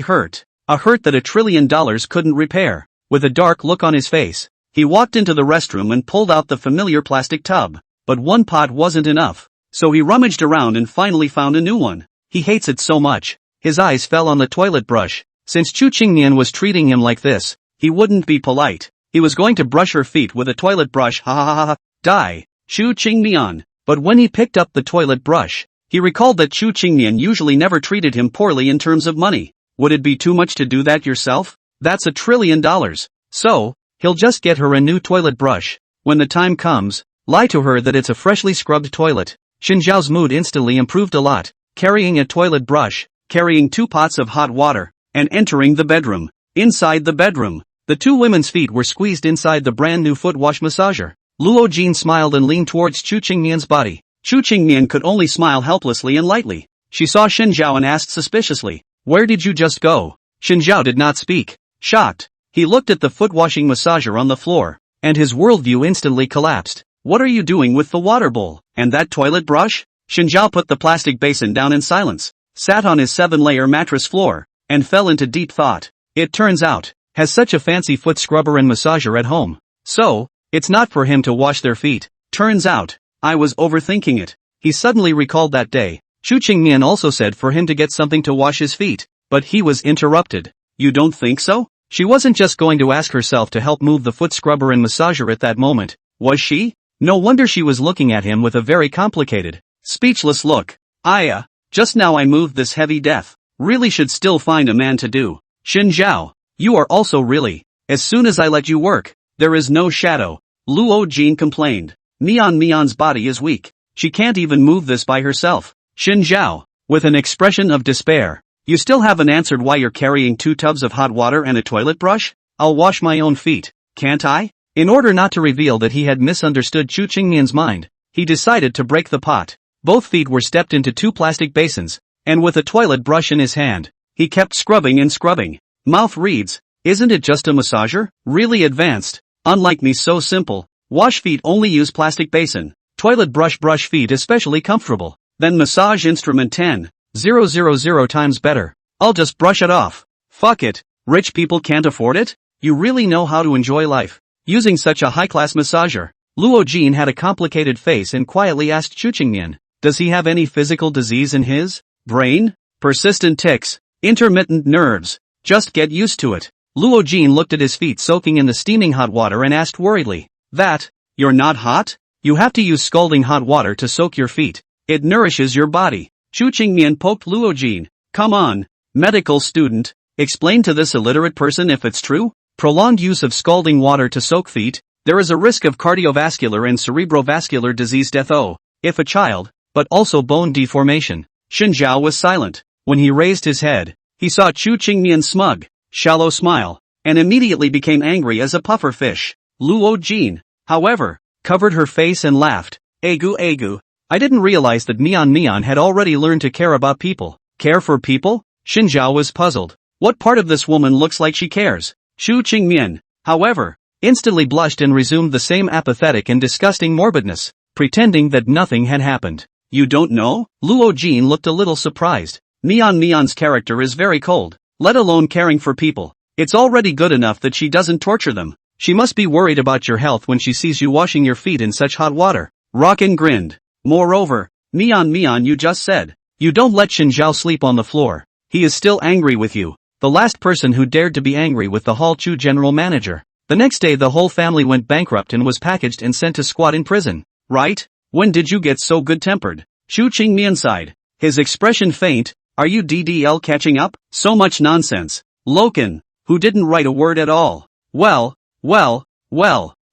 hurt. A hurt that $1 trillion couldn't repair. With a dark look on his face, he walked into the restroom and pulled out the familiar plastic tub. But one pot wasn't enough, so he rummaged around and finally found a new one. He hates it so much. His eyes fell on the toilet brush. Since Chu Qingmian was treating him like this, he wouldn't be polite. He was going to brush her feet with a toilet brush. Ha ha ha ha. Die, Chu Qingmian. But when he picked up the toilet brush, he recalled that Chu Qingmian usually never treated him poorly in terms of money. Would it be too much to do that yourself? That's $1 trillion. So, he'll just get her a new toilet brush. When the time comes, lie to her that it's a freshly scrubbed toilet. Xin Zhao's mood instantly improved a lot, carrying a toilet brush, carrying 2 pots of hot water, and entering the bedroom. Inside the bedroom, the 2 women's feet were squeezed inside the brand new foot wash massager. Luo Jin smiled and leaned towards Chu Qingmian's body. Chu Qingmian could only smile helplessly and lightly. She saw Xin Zhao and asked suspiciously, "Where did you just go?" Xin Zhao did not speak. Shocked, he looked at the foot washing massager on the floor, and his worldview instantly collapsed. "What are you doing with the water bowl? And that toilet brush?" Xin Zhao put the plastic basin down in silence. sat on his 7-layer mattress floor, and fell into deep thought. It turns out, has such a fancy foot scrubber and massager at home. So, it's not for him to wash their feet. Turns out, I was overthinking it. He suddenly recalled that day. Chu Qingmian also said for him to get something to wash his feet, but he was interrupted. You don't think so? She wasn't just going to ask herself to help move the foot scrubber and massager at that moment, was she? No wonder she was looking at him with a very complicated, speechless look. Just now I moved this heavy death. Really should still find a man to do. Xin Zhao, you are also really. As soon as I let you work, there is no shadow. Luo Jin complained. Mian's body is weak. She can't even move this by herself. Xin Zhao, with an expression of despair. You still haven't answered why you're carrying 2 tubs of hot water and a toilet brush? I'll wash my own feet, can't I? In order not to reveal that he had misunderstood Chu Qingmian's mind, he decided to break the pot. Both feet were stepped into 2 plastic basins, and with a toilet brush in his hand, he kept scrubbing and scrubbing. Mouth reads, isn't it just a massager? Really advanced. Unlike me, so simple. Wash feet only use plastic basin. Toilet brush feet especially comfortable. Then massage instrument 10,000 times better. I'll just brush it off. Fuck it. Rich people can't afford it? You really know how to enjoy life. Using such a high-class massager. Luo Jin had a complicated face and quietly asked Chu Qingmian, does he have any physical disease in his brain? Persistent tics. Intermittent nerves. Just get used to it. Luo Jin looked at his feet soaking in the steaming hot water and asked worriedly, you're not hot? You have to use scalding hot water to soak your feet. It nourishes your body. Chu Qingmian poked Luo Jin. Come on, medical student, explain to this illiterate person if it's true. Prolonged use of scalding water to soak feet, there is a risk of cardiovascular and cerebrovascular disease death if a child, but also bone deformation. Xin Zhao was silent. When he raised his head, he saw Chu Qingmian's smug, shallow smile, and immediately became angry as a puffer fish. Luo Jin, however, covered her face and laughed. Egu. I didn't realize that Mian had already learned to care about people. Care for people? Xin Zhao was puzzled. What part of this woman looks like she cares? Chu Qingmian, however, instantly blushed and resumed the same apathetic and disgusting morbidness, pretending that nothing had happened. You don't know? Luo Jin looked a little surprised. Mian's character is very cold, let alone caring for people. It's already good enough that she doesn't torture them. She must be worried about your health when she sees you washing your feet in such hot water. Rockin grinned. Moreover, Mian, you just said, you don't let Xin Zhao sleep on the floor. He is still angry with you. The last person who dared to be angry with the Hall Chu general manager. The next day the whole family went bankrupt and was packaged and sent to squat in prison. Right? When did you get so good-tempered? Chu Qingmian sighed. His expression faint. Are you DDL catching up? So much nonsense. Loken, who didn't write a word at all. Well.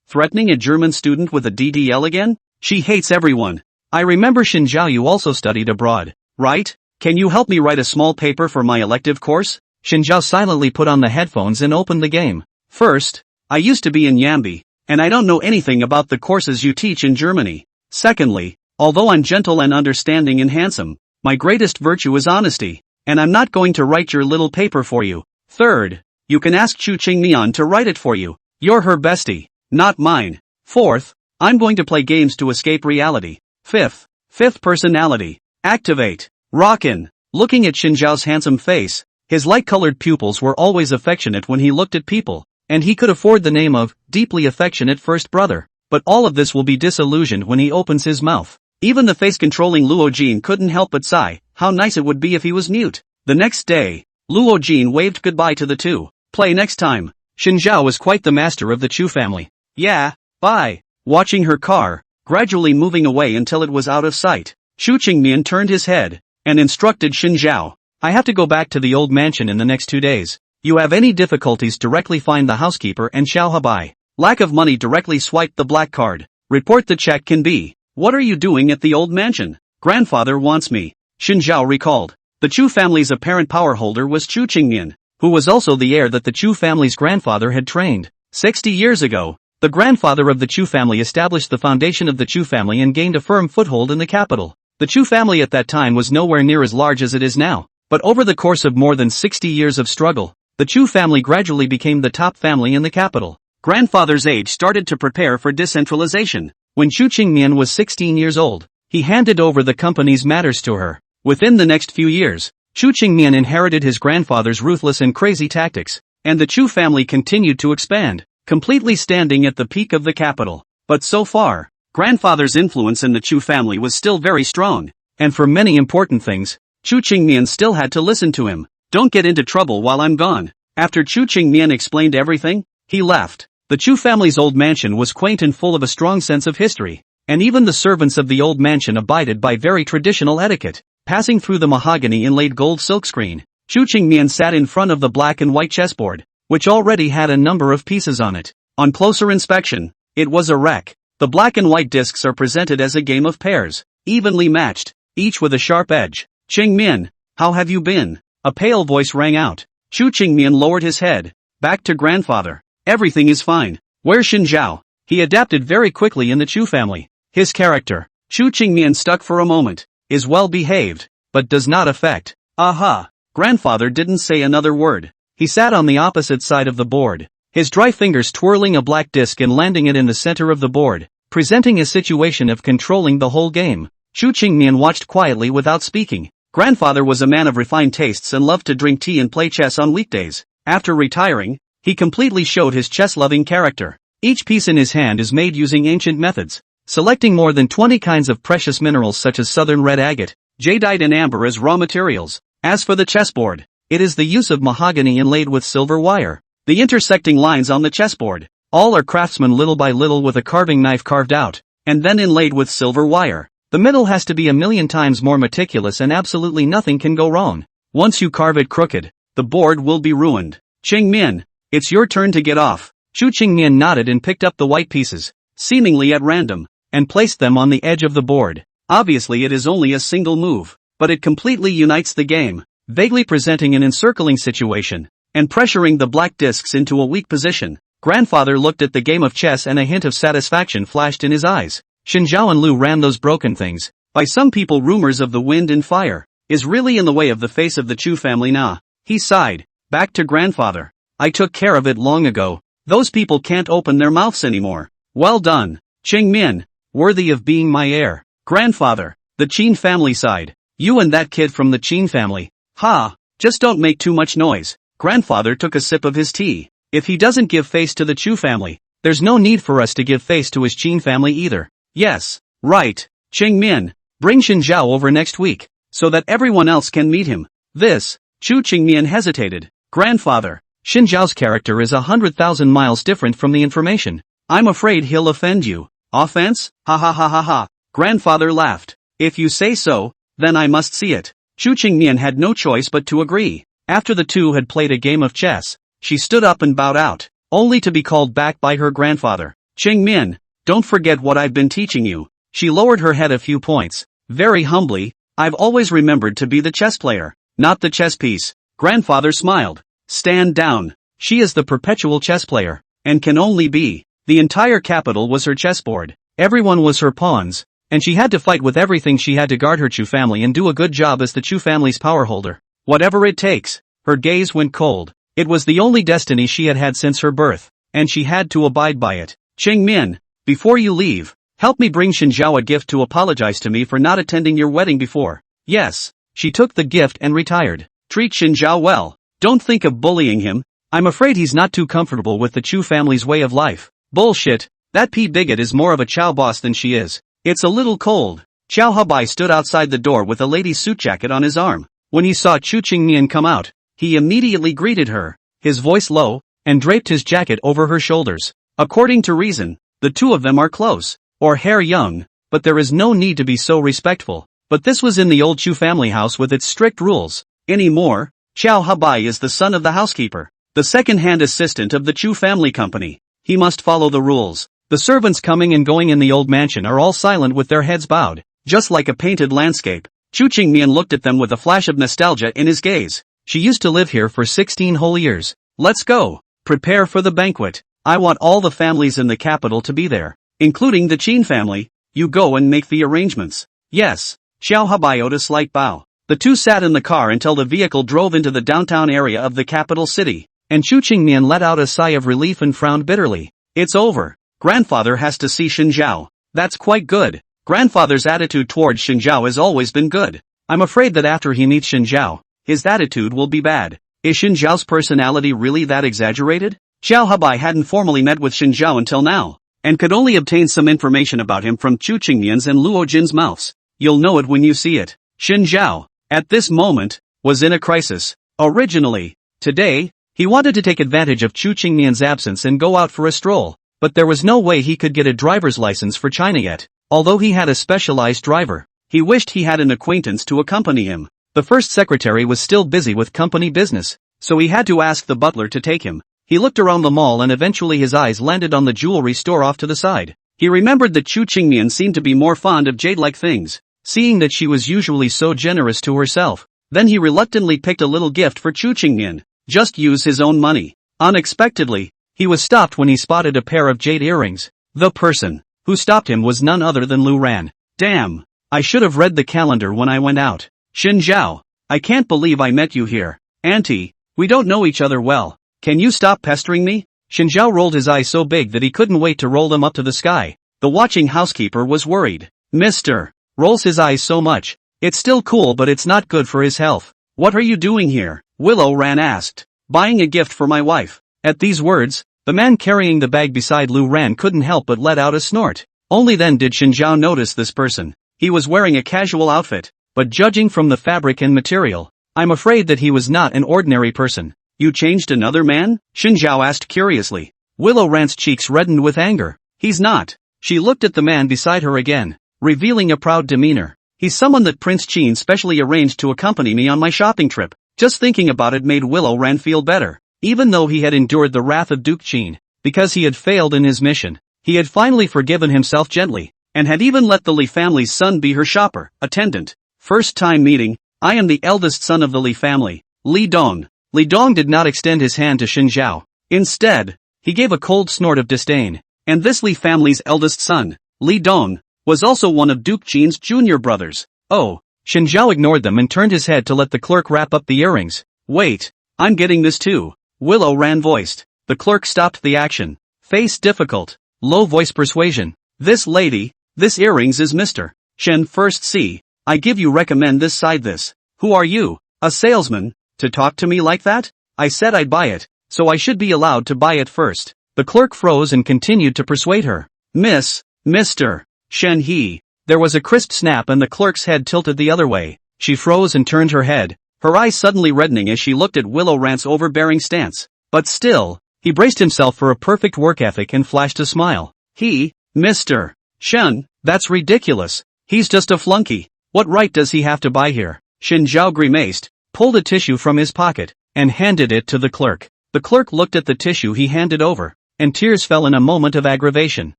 Threatening a German student with a DDL again? She hates everyone. I remember Xin Zhao, you also studied abroad, right? Can you help me write a small paper for my elective course? Xin Zhao silently put on the headphones and opened the game. First, I used to be in Yambi, and I don't know anything about the courses you teach in Germany. Secondly, although I'm gentle and understanding and handsome, my greatest virtue is honesty, and I'm not going to write your little paper for you. Third, you can ask Chu Qingmian to write it for you. You're her bestie, not mine. Fourth, I'm going to play games to escape reality. Fifth personality. Activate. Rockin'. Looking at Xin Zhao's handsome face, his light-colored pupils were always affectionate when he looked at people, and he could afford the name of deeply affectionate first brother. But all of this will be disillusioned when he opens his mouth. Even the face-controlling Luo Jin couldn't help but sigh. How nice it would be if he was mute. The next day, Luo Jin waved goodbye to the two. Play next time. Xin Zhao was quite the master of the Chu family. Yeah, bye. Watching her car, gradually moving away until it was out of sight, Chu Qingmian turned his head and instructed Xin Zhao. I have to go back to the old mansion in the next 2 days. You have any difficulties, directly find the housekeeper and Xiao Habai. Lack of money, directly swipe the black card. Report the check can be. What are you doing at the old mansion? Grandfather wants me. Xin Zhao recalled. The Chu family's apparent power holder was Chu Qingmian, who was also the heir that the Chu family's grandfather had trained. 60 years ago, the grandfather of the Chu family established the foundation of the Chu family and gained a firm foothold in the capital. The Chu family at that time was nowhere near as large as it is now, but over the course of more than 60 years of struggle, the Chu family gradually became the top family in the capital. Grandfather's age started to prepare for decentralization. When Chu Qingmian was 16 years old, he handed over the company's matters to her. Within the next few years, Chu Qingmian inherited his grandfather's ruthless and crazy tactics, and the Chu family continued to expand, completely standing at the peak of the capital. But so far, grandfather's influence in the Chu family was still very strong, and for many important things, Chu Qingmian still had to listen to him. Don't get into trouble while I'm gone. After Chu Qingmian explained everything, he left. The Chu family's old mansion was quaint and full of a strong sense of history, and even the servants of the old mansion abided by very traditional etiquette. Passing through the mahogany inlaid gold silkscreen, Chu Qingmian sat in front of the black and white chessboard, which already had a number of pieces on it. On closer inspection, it was a wreck. The black and white discs are presented as a game of pairs, evenly matched, each with a sharp edge. Qingmian, how have you been? A pale voice rang out. Chu Qingmian lowered his head. Back to grandfather. Everything is fine. Where's Xinjiao? He adapted very quickly in the Chu family. His character, Chu Qingmian, stuck for a moment, is well behaved, but does not affect. Aha! Grandfather didn't say another word. He sat on the opposite side of the board, his dry fingers twirling a black disc and landing it in the center of the board, presenting a situation of controlling the whole game. Chu Qingmian watched quietly without speaking. Grandfather was a man of refined tastes and loved to drink tea and play chess on weekdays. After retiring, he completely showed his chess-loving character. Each piece in his hand is made using ancient methods, selecting more than 20 kinds of precious minerals such as southern red agate, jadeite and amber as raw materials. As for the chessboard, it is the use of mahogany inlaid with silver wire. The intersecting lines on the chessboard, all are craftsman little by little with a carving knife carved out, and then inlaid with silver wire. The middle has to be a million times more meticulous and absolutely nothing can go wrong. Once you carve it crooked, the board will be ruined. Qingmian, it's your turn to get off. Chu Qingmian nodded and picked up the white pieces, seemingly at random, and placed them on the edge of the board. Obviously it is only a single move, but it completely unites the game, vaguely presenting an encircling situation, and pressuring the black discs into a weak position. Grandfather looked at the game of chess and a hint of satisfaction flashed in his eyes. Xinjiao and Lu ran those broken things. By some people rumors of the wind and fire is really in the way of the face of the Chu family now. He sighed. Back to grandfather. I took care of it long ago. Those people can't open their mouths anymore. Well done, Qingmian. Worthy of being my heir. Grandfather, the Qin family sighed. You and that kid from the Qin family. Ha, just don't make too much noise. Grandfather took a sip of his tea. If he doesn't give face to the Chu family, there's no need for us to give face to his Qin family either. Yes, right, Qingmian. Bring Xinjiao over next week, so that everyone else can meet him. This, Chu Qingmian hesitated. Grandfather, Xinjiao's character is 100,000 miles different from the information. I'm afraid he'll offend you. Offense? Ha ha ha ha ha. Grandfather laughed. If you say so, then I must see it. Chu Qingmian had no choice but to agree. After the two had played a game of chess, she stood up and bowed out, only to be called back by her grandfather. Qingmian, don't forget what I've been teaching you. She lowered her head a few points. Very humbly, I've always remembered to be the chess player, not the chess piece. Grandfather smiled. Stand down. She is the perpetual chess player, and can only be. The entire capital was her chessboard. Everyone was her pawns, and she had to fight with everything. She had to guard her Chu family and do a good job as the Chu family's power holder. Whatever it takes. Her gaze went cold. It was the only destiny she had had since her birth, and she had to abide by it. Qingmian, before you leave, help me bring Xinjiao a gift to apologize to me for not attending your wedding before. Yes. She took the gift and retired. Treat Xinjiao well. Don't think of bullying him. I'm afraid he's not too comfortable with the Chu family's way of life. Bullshit. That bigot is more of a Chow boss than she is. It's a little cold. Chow Habai stood outside the door with a lady's suit jacket on his arm. When he saw Chu Qingmian come out, he immediately greeted her, his voice low, and draped his jacket over her shoulders. According to reason, the two of them are close, or hair young, but there is no need to be so respectful. But this was in the old Chu family house with its strict rules. Anymore, Chow Habai is the son of the housekeeper, the second-hand assistant of the Chu family company. He must follow the rules. The servants coming and going in the old mansion are all silent with their heads bowed, just like a painted landscape. Chu Qingmian looked at them with a flash of nostalgia in his gaze. She used to live here for 16 whole years. Let's go. Prepare for the banquet. I want all the families in the capital to be there, including the Qin family. You go and make the arrangements. Yes. Xiao Habai owed a slight bow. The two sat in the car until the vehicle drove into the downtown area of the capital city, and Chu Qingmian let out a sigh of relief and frowned bitterly. It's over. Grandfather has to see Xinjiao. That's quite good. Grandfather's attitude towards Xinjiao has always been good. I'm afraid that after he meets Shen Zhao, his attitude will be bad. Is Shen Zhao's personality really that exaggerated? Xiao Habai hadn't formally met with Shen Zhao until now, and could only obtain some information about him from Chu Qingmian's and Luo Jin's mouths. You'll know it when you see it. Shen Zhao, at this moment, was in a crisis. Originally, today, he wanted to take advantage of Chu Qingmian's absence and go out for a stroll, but there was no way he could get a driver's license for China yet. Although he had a specialized driver, he wished he had an acquaintance to accompany him. The first secretary was still busy with company business, so he had to ask the butler to take him. He looked around the mall and eventually his eyes landed on the jewelry store off to the side. He remembered that Chu Qingmian seemed to be more fond of jade-like things, seeing that she was usually so generous to herself. Then he reluctantly picked a little gift for Chu Qingmian. Just use his own money. Unexpectedly, he was stopped when he spotted a pair of jade earrings. The person who stopped him was none other than Lu Ran. Damn, I should have read the calendar when I went out. Shen Zhao, I can't believe I met you here. Auntie, we don't know each other well. Can you stop pestering me? Shen Zhao rolled his eyes so big that he couldn't wait to roll them up to the sky. The watching housekeeper was worried. Mister, rolls his eyes so much. It's still cool but it's not good for his health. What are you doing here? Willow Ran asked. Buying a gift for my wife. At these words, the man carrying the bag beside Lu Ran couldn't help but let out a snort. Only then did Shen Zhao notice this person. He was wearing a casual outfit, but judging from the fabric and material, I'm afraid that he was not an ordinary person. You changed another man? Shen Zhao asked curiously. Willow Ran's cheeks reddened with anger. He's not. She looked at the man beside her again, revealing a proud demeanor. He's someone that Prince Qin specially arranged to accompany me on my shopping trip. Just thinking about it made Willow Ran feel better. Even though he had endured the wrath of Duke Qin, because he had failed in his mission, he had finally forgiven himself gently, and had even let the Li family's son be her shopper, attendant. First time meeting, I am the eldest son of the Li family, Li Dong. Li Dong did not extend his hand to Shen Zhao. Instead, he gave a cold snort of disdain. And this Li family's eldest son, Li Dong, was also one of Duke Qin's junior brothers. Oh, Shen Zhao ignored them and turned his head to let the clerk wrap up the earrings. Wait, I'm getting this too. Willow Ran voiced. The clerk stopped the action. Face difficult. Low voice persuasion. This lady, this earrings is Mr. Shen first see. I give you recommend this side this. Who are you? A salesman? To talk to me like that? I said I'd buy it, so I should be allowed to buy it first. The clerk froze and continued to persuade her. Mr. Shen he. There was a crisp snap and the clerk's head tilted the other way. She froze and turned her head, her eyes suddenly reddening as she looked at Willow Ran's overbearing stance. But still, he braced himself for a perfect work ethic and flashed a smile. Mr. Shen, that's ridiculous. He's just a flunky. What right does he have to buy here? Shen Zhao grimaced, pulled a tissue from his pocket, and handed it to the clerk. The clerk looked at the tissue he handed over, and tears fell in a moment of aggravation.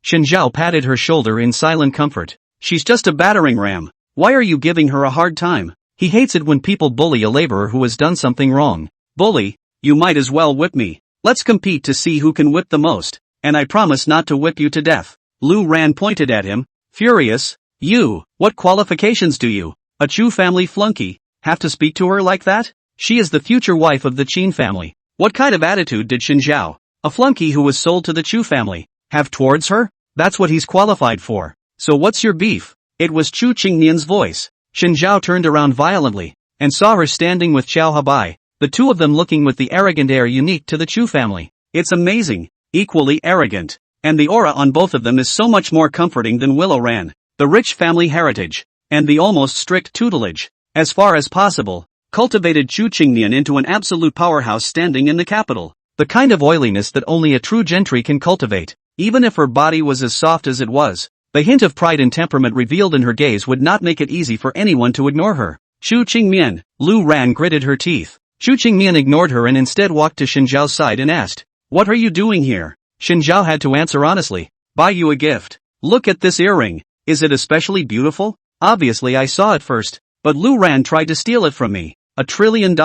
Shen Zhao patted her shoulder in silent comfort. She's just a battering ram. Why are you giving her a hard time? He hates it when people bully a laborer who has done something wrong. Bully? You might as well whip me. Let's compete to see who can whip the most, and I promise not to whip you to death. Lu Ran pointed at him, furious. You, what qualifications do you, a Chu family flunky, have to speak to her like that? She is the future wife of the Qin family. What kind of attitude did Shen Zhao, a flunky who was sold to the Chu family, have towards her? That's what he's qualified for. So what's your beef? It was Chu Qingmian's voice. Shen Zhao turned around violently, and saw her standing with Xiao Habai, the two of them looking with the arrogant air unique to the Chu family. It's amazing, equally arrogant, and the aura on both of them is so much more comforting than Willow Ran. The rich family heritage, and the almost strict tutelage, as far as possible, cultivated Chu Qingmian into an absolute powerhouse standing in the capital. The kind of oiliness that only a true gentry can cultivate. Even if her body was as soft as it was, the hint of pride and temperament revealed in her gaze would not make it easy for anyone to ignore her. Chu Qingmian, Lu Ran gritted her teeth. Chu Qingmian ignored her and instead walked to Shen Zhao's side and asked, "What are you doing here?" Shen Zhao had to answer honestly, "Buy you a gift. Look at this earring. Is it especially beautiful?" Obviously I saw it first, but Lu Ran tried to steal it from me. $1 trillion?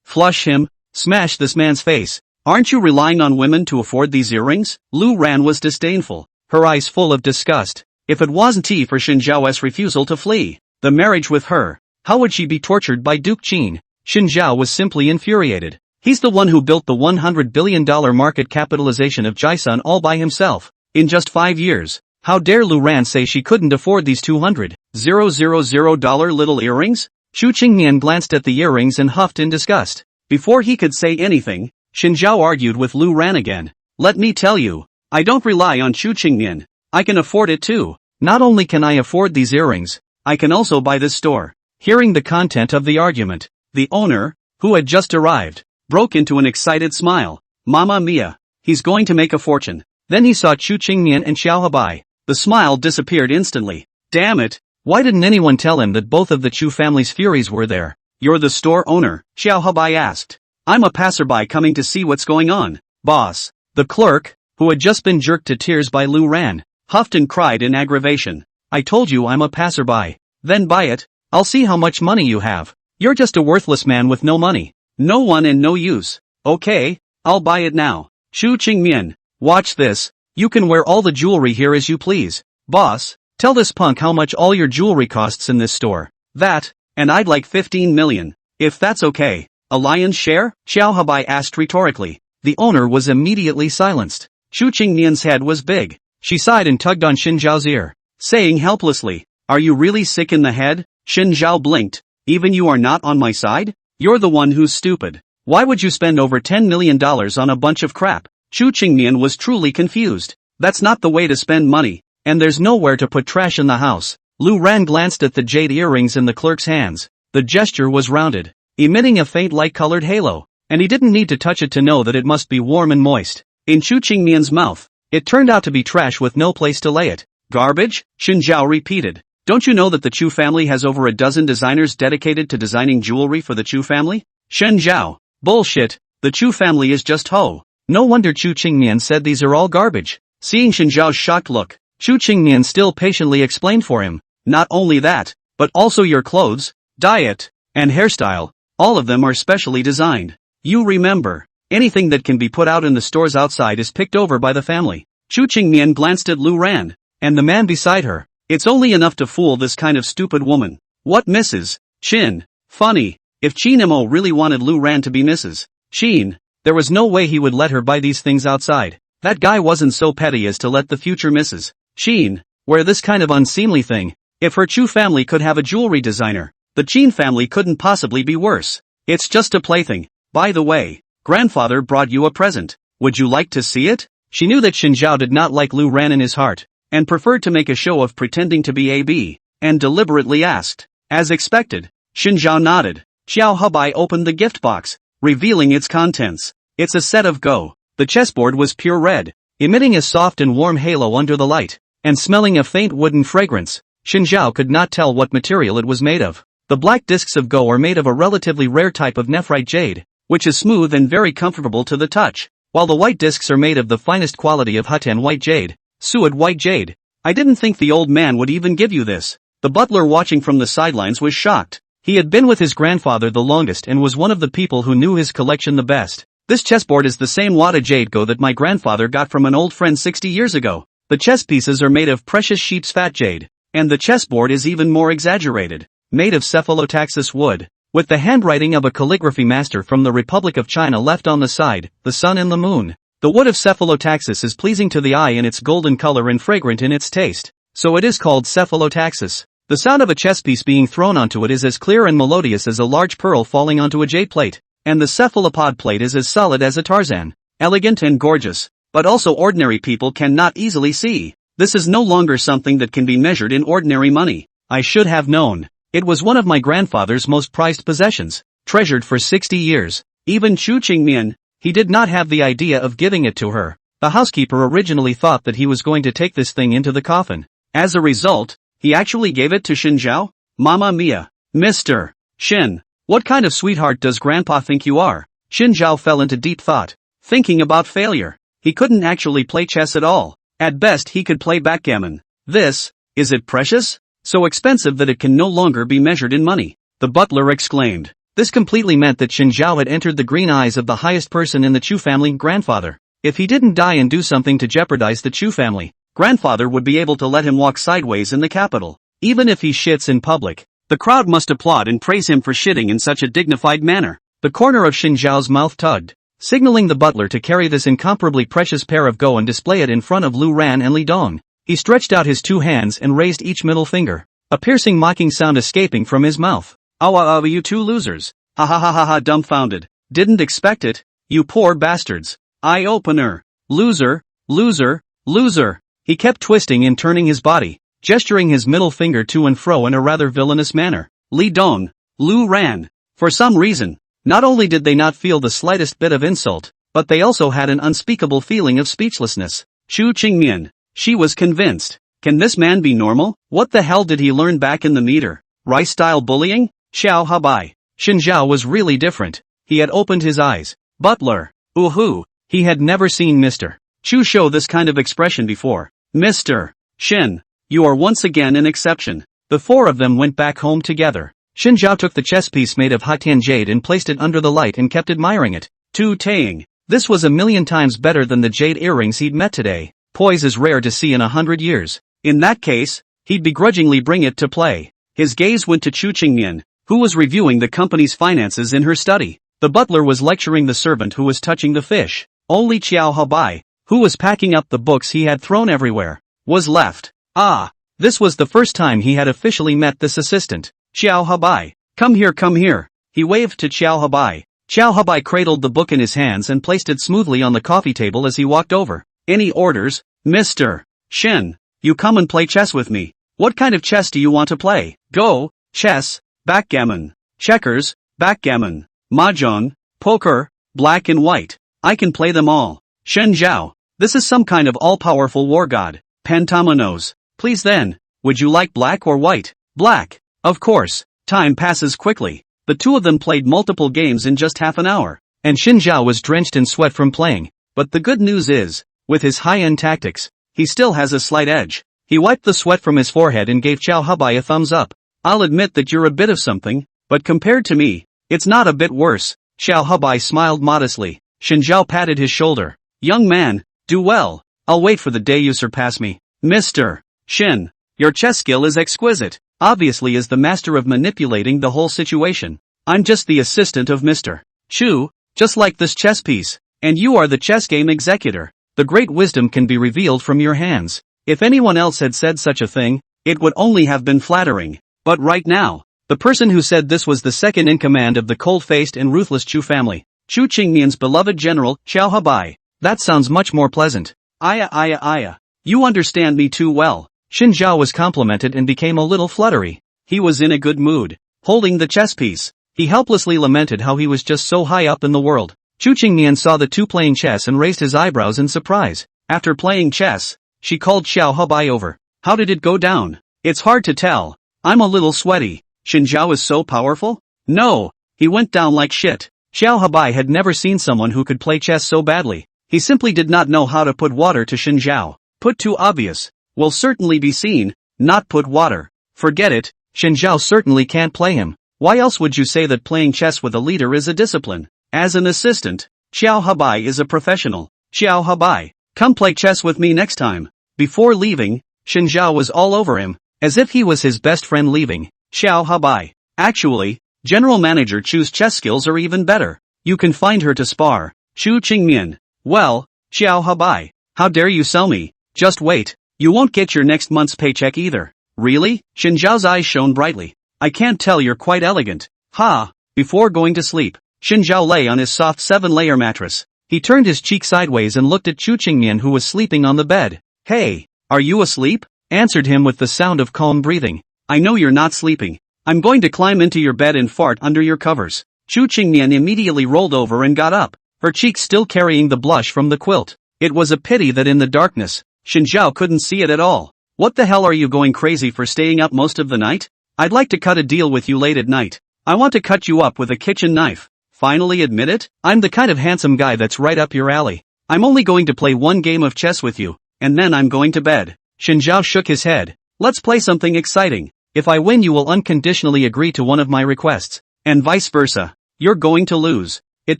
Flush him, smash this man's face. Aren't you relying on women to afford these earrings? Lu Ran was disdainful, her eyes full of disgust. If it wasn't for Shen Zhao's refusal to flee the marriage with her, how would she be tortured by Duke Qin? Shen Zhao was simply infuriated. He's the one who built the $100 billion market capitalization of Jisun all by himself, in just 5 years. How dare Lu Ran say she couldn't afford these $200,000 little earrings? Xu Qingnian glanced at the earrings and huffed in disgust. Before he could say anything, Xin Zhao argued with Lu Ran again. Let me tell you, I don't rely on Xu Qingnian. I can afford it too. Not only can I afford these earrings, I can also buy this store. Hearing the content of the argument, the owner, who had just arrived, broke into an excited smile. Mamma mia, he's going to make a fortune. Then he saw Xu Qingnian and Xiao Habai. The smile disappeared instantly. Damn it, why didn't anyone tell him that both of the Chu family's furies were there? You're the store owner, Xiao Habai asked. I'm a passerby coming to see what's going on, boss. The clerk, who had just been jerked to tears by Lu Ran, huffed and cried in aggravation. I told you I'm a passerby. Then buy it, I'll see how much money you have. You're just a worthless man with no money. No one and no use. Okay, I'll buy it now. Xu Qingmian, watch this, you can wear all the jewelry here as you please. Boss, tell this punk how much all your jewelry costs in this store. That, and I'd like 15 million. If that's okay. A lion's share? Xiao Habai asked rhetorically. The owner was immediately silenced. Xu Qingnian's head was big. She sighed and tugged on Xin Zhao's ear, saying helplessly, are you really sick in the head? Xin Zhao blinked. Even you are not on my side? You're the one who's stupid. Why would you spend over $10 million on a bunch of crap? Xu Qingnian was truly confused. That's not the way to spend money, and there's nowhere to put trash in the house. Lu Ran glanced at the jade earrings in the clerk's hands. The gesture was rounded, emitting a faint light-colored halo, and he didn't need to touch it to know that it must be warm and moist. In Xu Qingnian's mouth, it turned out to be trash with no place to lay it. Garbage? Xin Zhao repeated. Don't you know that the Chu family has over a dozen designers dedicated to designing jewelry for the Chu family? Shen Zhao. Bullshit, the Chu family is just ho. No wonder Xu Qingnian said these are all garbage. Seeing Shen Zhao's shocked look, Xu Qingnian still patiently explained for him. Not only that, but also your clothes, diet, and hairstyle, all of them are specially designed. You remember, anything that can be put out in the stores outside is picked over by the family. Xu Qingnian glanced at Lu Ran, and the man beside her. It's only enough to fool this kind of stupid woman. What Mrs. Chin? Funny, if Qin Mo really wanted Lu Ran to be Mrs. Chin, there was no way he would let her buy these things outside. That guy wasn't so petty as to let the future Mrs. Chin wear this kind of unseemly thing. If her Chu family could have a jewelry designer, the Chin family couldn't possibly be worse. It's just a plaything. By the way, grandfather brought you a present. Would you like to see it? She knew that Xin Zhao did not like Lu Ran in his heart, and preferred to make a show of pretending to be AB, and deliberately asked. As expected, Xin Zhao nodded. Xiao Habai opened the gift box, revealing its contents. It's a set of Go. The chessboard was pure red, emitting a soft and warm halo under the light, and smelling a faint wooden fragrance. Xin Zhao could not tell what material it was made of. The black discs of Go are made of a relatively rare type of nephrite jade, which is smooth and very comfortable to the touch, while the white discs are made of the finest quality of Hutan white jade. Suad white jade. I didn't think the old man would even give you this. The butler watching from the sidelines was shocked. He had been with his grandfather the longest and was one of the people who knew his collection the best. This chessboard is the same Wada jade Go that my grandfather got from an old friend 60 years ago. The chess pieces are made of precious sheep's fat jade, and the chessboard is even more exaggerated, made of cephalotaxis wood, with the handwriting of a calligraphy master from the Republic of China left on the side, the sun and the moon. The wood of cephalotaxis is pleasing to the eye in its golden color and fragrant in its taste, so it is called cephalotaxis. The sound of a chess piece being thrown onto it is as clear and melodious as a large pearl falling onto a jade plate, and the cephalopod plate is as solid as a Tarzan, elegant and gorgeous, but also ordinary people cannot easily see. This is no longer something that can be measured in ordinary money. I should have known. It was one of my grandfather's most prized possessions, treasured for 60 years. Even Xu Qingmian, he did not have the idea of giving it to her. The housekeeper originally thought that he was going to take this thing into the coffin. As a result, he actually gave it to Xin Zhao? Mamma mia. Mr. Xin, what kind of sweetheart does Grandpa think you are? Xin Zhao fell into deep thought, thinking about failure. He couldn't actually play chess at all. At best he could play backgammon. Is it precious? So expensive that it can no longer be measured in money. The butler exclaimed. This completely meant that Xin Zhao had entered the green eyes of the highest person in the Chu family, grandfather. If he didn't die and do something to jeopardize the Chu family, grandfather would be able to let him walk sideways in the capital. Even if he shits in public, the crowd must applaud and praise him for shitting in such a dignified manner. The corner of Xin Zhao's mouth tugged, signaling the butler to carry this incomparably precious pair of Go and display it in front of Lu Ran and Li Dong. He stretched out his two hands and raised each middle finger, a piercing mocking sound escaping from his mouth. You two losers. Ha ha ha ha ha, dumbfounded. Didn't expect it, you poor bastards. Eye-opener. Loser, loser, loser. He kept twisting and turning his body, gesturing his middle finger to and fro in a rather villainous manner. Li Dong. Lu ran. For some reason, not only did they not feel the slightest bit of insult, but they also had an unspeakable feeling of speechlessness. Chu Qingmian. She was convinced. Can this man be normal? What the hell did he learn back in the meter? Rice-style bullying? Xiao Habai. Xin Zhao was really different. He had opened his eyes. Butler. Ooh-hoo. He had never seen Mr. Chu show this kind of expression before. Mr. Shin. You are once again an exception. The four of them went back home together. Xin Zhao took the chess piece made of Hatian jade and placed it under the light and kept admiring it. Tu Taing. This was a million times better than the jade earrings he'd met today. Poise is rare to see in 100 years. In that case, he'd begrudgingly bring it to play. His gaze went to Chu Qingmian, who was reviewing the company's finances in her study. The butler was lecturing the servant who was touching the fish. Only Qiao Habai, who was packing up the books he had thrown everywhere, was left. Ah, this was the first time he had officially met this assistant. Qiao Habai, come here, come here. He waved to Qiao Habai. Qiao Habai cradled the book in his hands and placed it smoothly on the coffee table as he walked over. Any orders, Mr. Shen? You come and play chess with me. What kind of chess do you want to play? Go, chess, backgammon, checkers, backgammon, mahjong, poker, black and white. I can play them all. Shen Zhao, this is some kind of all-powerful war god. Pantamanos. Please then, would you like black or white? Black. Of course. Time passes quickly. The two of them played multiple games in just half an hour, and Xin Zhao was drenched in sweat from playing. But the good news is, with his high-end tactics, he still has a slight edge. He wiped the sweat from his forehead and gave Qiao Habai a thumbs up. I'll admit that you're a bit of something, but compared to me, it's not a bit worse. Qiao Habai smiled modestly. Xin Zhao patted his shoulder. Young man, do well. I'll wait for the day you surpass me. Mr. Shin, your chess skill is exquisite. Obviously is the master of manipulating the whole situation. I'm just the assistant of Mr. Chu, just like this chess piece, and you are the chess game executor. The great wisdom can be revealed from your hands. If anyone else had said such a thing, it would only have been flattering. But right now, the person who said this was the second in command of the cold-faced and ruthless Chu family, Chu Qingmian's beloved general, Qiao Habai. That sounds much more pleasant. Aya. You understand me too well. Xin Zhao was complimented and became a little fluttery. He was in a good mood. Holding the chess piece, he helplessly lamented how he was just so high up in the world. Chu Qingmian saw the two playing chess and raised his eyebrows in surprise. After playing chess, she called Qiao Habai over. How did it go down? It's hard to tell. I'm a little sweaty. Xin Zhao is so powerful? No, he went down like shit. Qiao Habai had never seen someone who could play chess so badly. He simply did not know how to put water to Xin Zhao. Put too obvious. Will certainly be seen, not put water. Forget it, Xin Zhao certainly can't play him. Why else would you say that playing chess with a leader is a discipline? As an assistant, Qiao Habai is a professional. Qiao Habai, come play chess with me next time. Before leaving, Xin Zhao was all over him, as if he was his best friend leaving. Qiao Habai, actually, General Manager Chu's chess skills are even better. You can find her to spar. Chu Qingmian. Well, Qiao Habai, how dare you sell me? Just wait. You won't get your next month's paycheck either. Really? Xin Zhao's eyes shone brightly. I can't tell, you're quite elegant. Ha! Before going to sleep, Xin Zhao lay on his soft 7-layer mattress. He turned his cheek sideways and looked at Chu Qingmian, who was sleeping on the bed. Hey, are you asleep? Answered him with the sound of calm breathing. I know you're not sleeping. I'm going to climb into your bed and fart under your covers. Chu Qingmian immediately rolled over and got up, her cheeks still carrying the blush from the quilt. It was a pity that in the darkness, Xin Zhao couldn't see it at all. What the hell, are you going crazy for staying up most of the night? I'd like to cut a deal with you late at night. I want to cut you up with a kitchen knife. Finally admit it? I'm the kind of handsome guy that's right up your alley. I'm only going to play one game of chess with you, and then I'm going to bed. Xin Zhao shook his head. Let's play something exciting. If I win, you will unconditionally agree to one of my requests, and vice versa. You're going to lose. It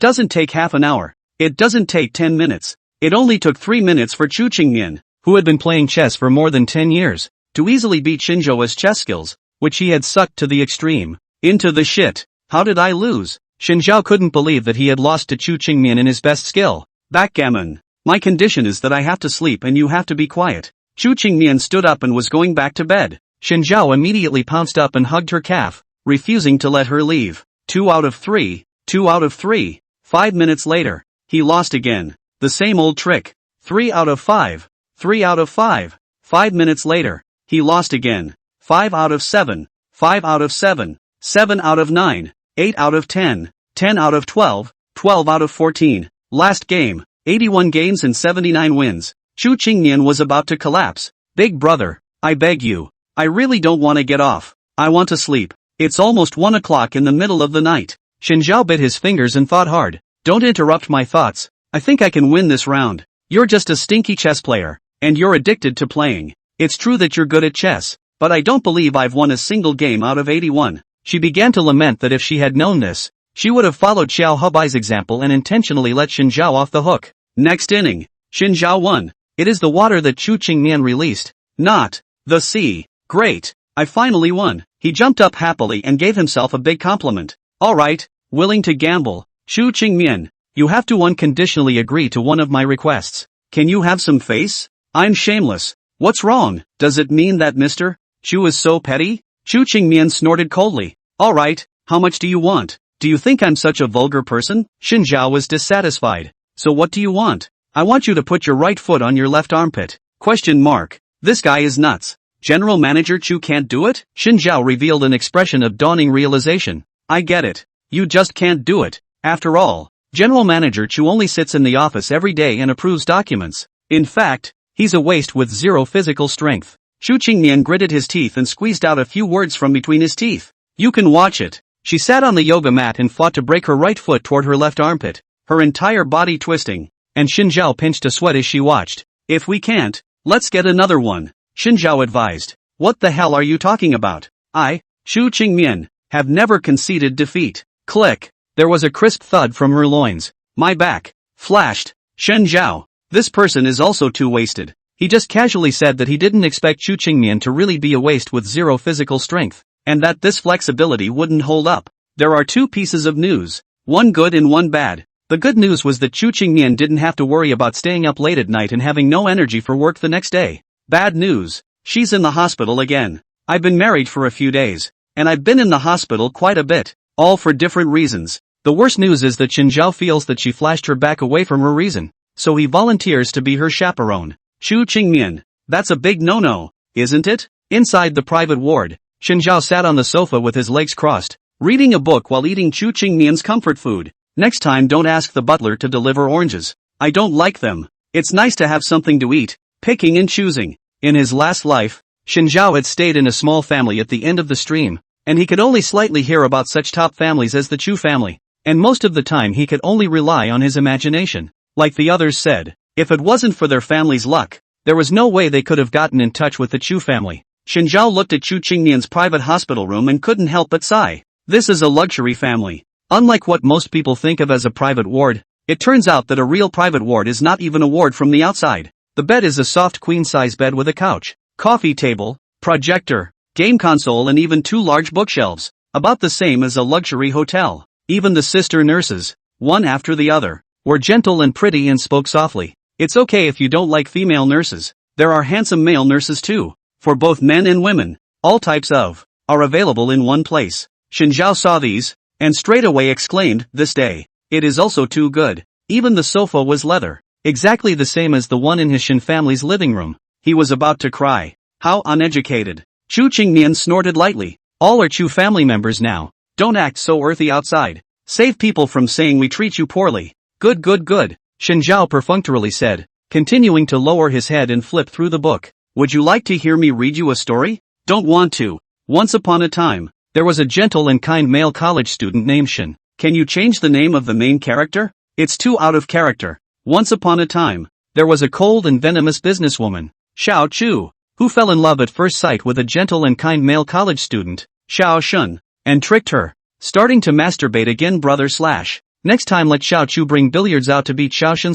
doesn't take half an hour. It doesn't take 10 minutes. It only took 3 minutes for Chu Qingmian, who had been playing chess for more than 10 years, to easily beat Xin Zhou's chess skills, which he had sucked to the extreme. Into the shit. How did I lose? Xin Zhao couldn't believe that he had lost to Chu Qingmian in his best skill. Backgammon. My condition is that I have to sleep and you have to be quiet. Chu Qingmian stood up and was going back to bed. Xin Zhao immediately pounced up and hugged her calf. refusing to let her leave. 2 out of 3, 2 out of 3. 5 minutes later, he lost again. The same old trick. 3 out of 5, 3 out of 5. 5 minutes later, he lost again. 5 out of 7, 5 out of 7, 7 out of 9, 8 out of 10, 10 out of 12, 12 out of 14. Last game, 81 games and 79 wins. Chu Qingnian was about to collapse. Big brother, I beg you. I really don't want to get off. I want to sleep. It's almost 1 o'clock in the middle of the night. Shinzhao bit his fingers and thought hard. Don't interrupt my thoughts. I think I can win this round. You're just a stinky chess player, and you're addicted to playing. It's true that you're good at chess, but I don't believe I've won a single game out of 81. She began to lament that if she had known this, she would have followed Xiao Hubai's example and intentionally let Shinzhao off the hook. Next inning, Shinzhao won. It is the water that Chu Qingnian released, not the sea. Great, I finally won. He jumped up happily and gave himself a big compliment. Alright, willing to gamble. Chu Qingnian, you have to unconditionally agree to one of my requests. Can you have some face? I'm shameless. What's wrong? Does it mean that Mr. Chu is so petty? Chu Qingmian snorted coldly. Alright, how much do you want? Do you think I'm such a vulgar person? Shinzhao was dissatisfied. So what do you want? I want you to put your right foot on your left armpit. Question mark. This guy is nuts. General Manager Chu can't do it? Shinzhao revealed an expression of dawning realization. I get it. You just can't do it. After all, General Manager Chu only sits in the office every day and approves documents. In fact, he's a waste with zero physical strength. Chu Qingnian gritted his teeth and squeezed out a few words from between his teeth. You can watch it. She sat on the yoga mat and fought to break her right foot toward her left armpit, her entire body twisting, and Shinzhao pinched a sweat as she watched. If we can't, let's get another one, Shinzhao advised. What the hell are you talking about? I, Chu Qingmian, have never conceded defeat. Click. There was a crisp thud from her loins. My back. Flashed. Shinzhao. This person is also too wasted. He just casually said that he didn't expect Chu Qingmian to really be a waste with zero physical strength, and that this flexibility wouldn't hold up. There are two pieces of news, one good and one bad. The good news was that Chu Qingmian didn't have to worry about staying up late at night and having no energy for work the next day. Bad news. She's in the hospital again. I've been married for a few days, and I've been in the hospital quite a bit, all for different reasons. The worst news is that Shinzhao feels that she flashed her back away from her reason, so he volunteers to be her chaperone. Chu Qingmian, that's a big no-no, isn't it? Inside the private ward, Shinzhao sat on the sofa with his legs crossed, reading a book while eating Chu Qingmian's comfort food. Next time don't ask the butler to deliver oranges. I don't like them. It's nice to have something to eat, picking and choosing. In his last life, Shinzhao had stayed in a small family at the end of the stream, and he could only slightly hear about such top families as the Chu family, and most of the time he could only rely on his imagination. Like the others said, if it wasn't for their family's luck, there was no way they could have gotten in touch with the Chu family. Shinzhao looked at Chu Qingmian's private hospital room and couldn't help but sigh. This is a luxury family. Unlike what most people think of as a private ward, it turns out that a real private ward is not even a ward from the outside. The bed is a soft queen-size bed with a couch, coffee table, projector, game console and even 2 large bookshelves, about the same as a luxury hotel. Even the sister nurses, one after the other, were gentle and pretty and spoke softly. It's okay if you don't like female nurses. There are handsome male nurses too, for both men and women. All types of are available in one place. Shinzhao saw these, and straight away exclaimed, this day. It is also too good. Even the sofa was leather, exactly the same as the one in his Shin family's living room. He was about to cry. How uneducated. Chu Qingmian snorted lightly. All are Chu family members now. Don't act so earthy outside. Save people from saying we treat you poorly. Good good good, Shinzhao perfunctorily said, continuing to lower his head and flip through the book. Would you like to hear me read you a story? Don't want to. Once upon a time, there was a gentle and kind male college student named Shin. Can you change the name of the main character? It's too out of character. Once upon a time, there was a cold and venomous businesswoman, Xiao Chu, who fell in love at first sight with a gentle and kind male college student, Xiao Shun, and tricked her. Starting to masturbate again brother / Next time let Xiao Chu bring billiards out to beat Xiao Shun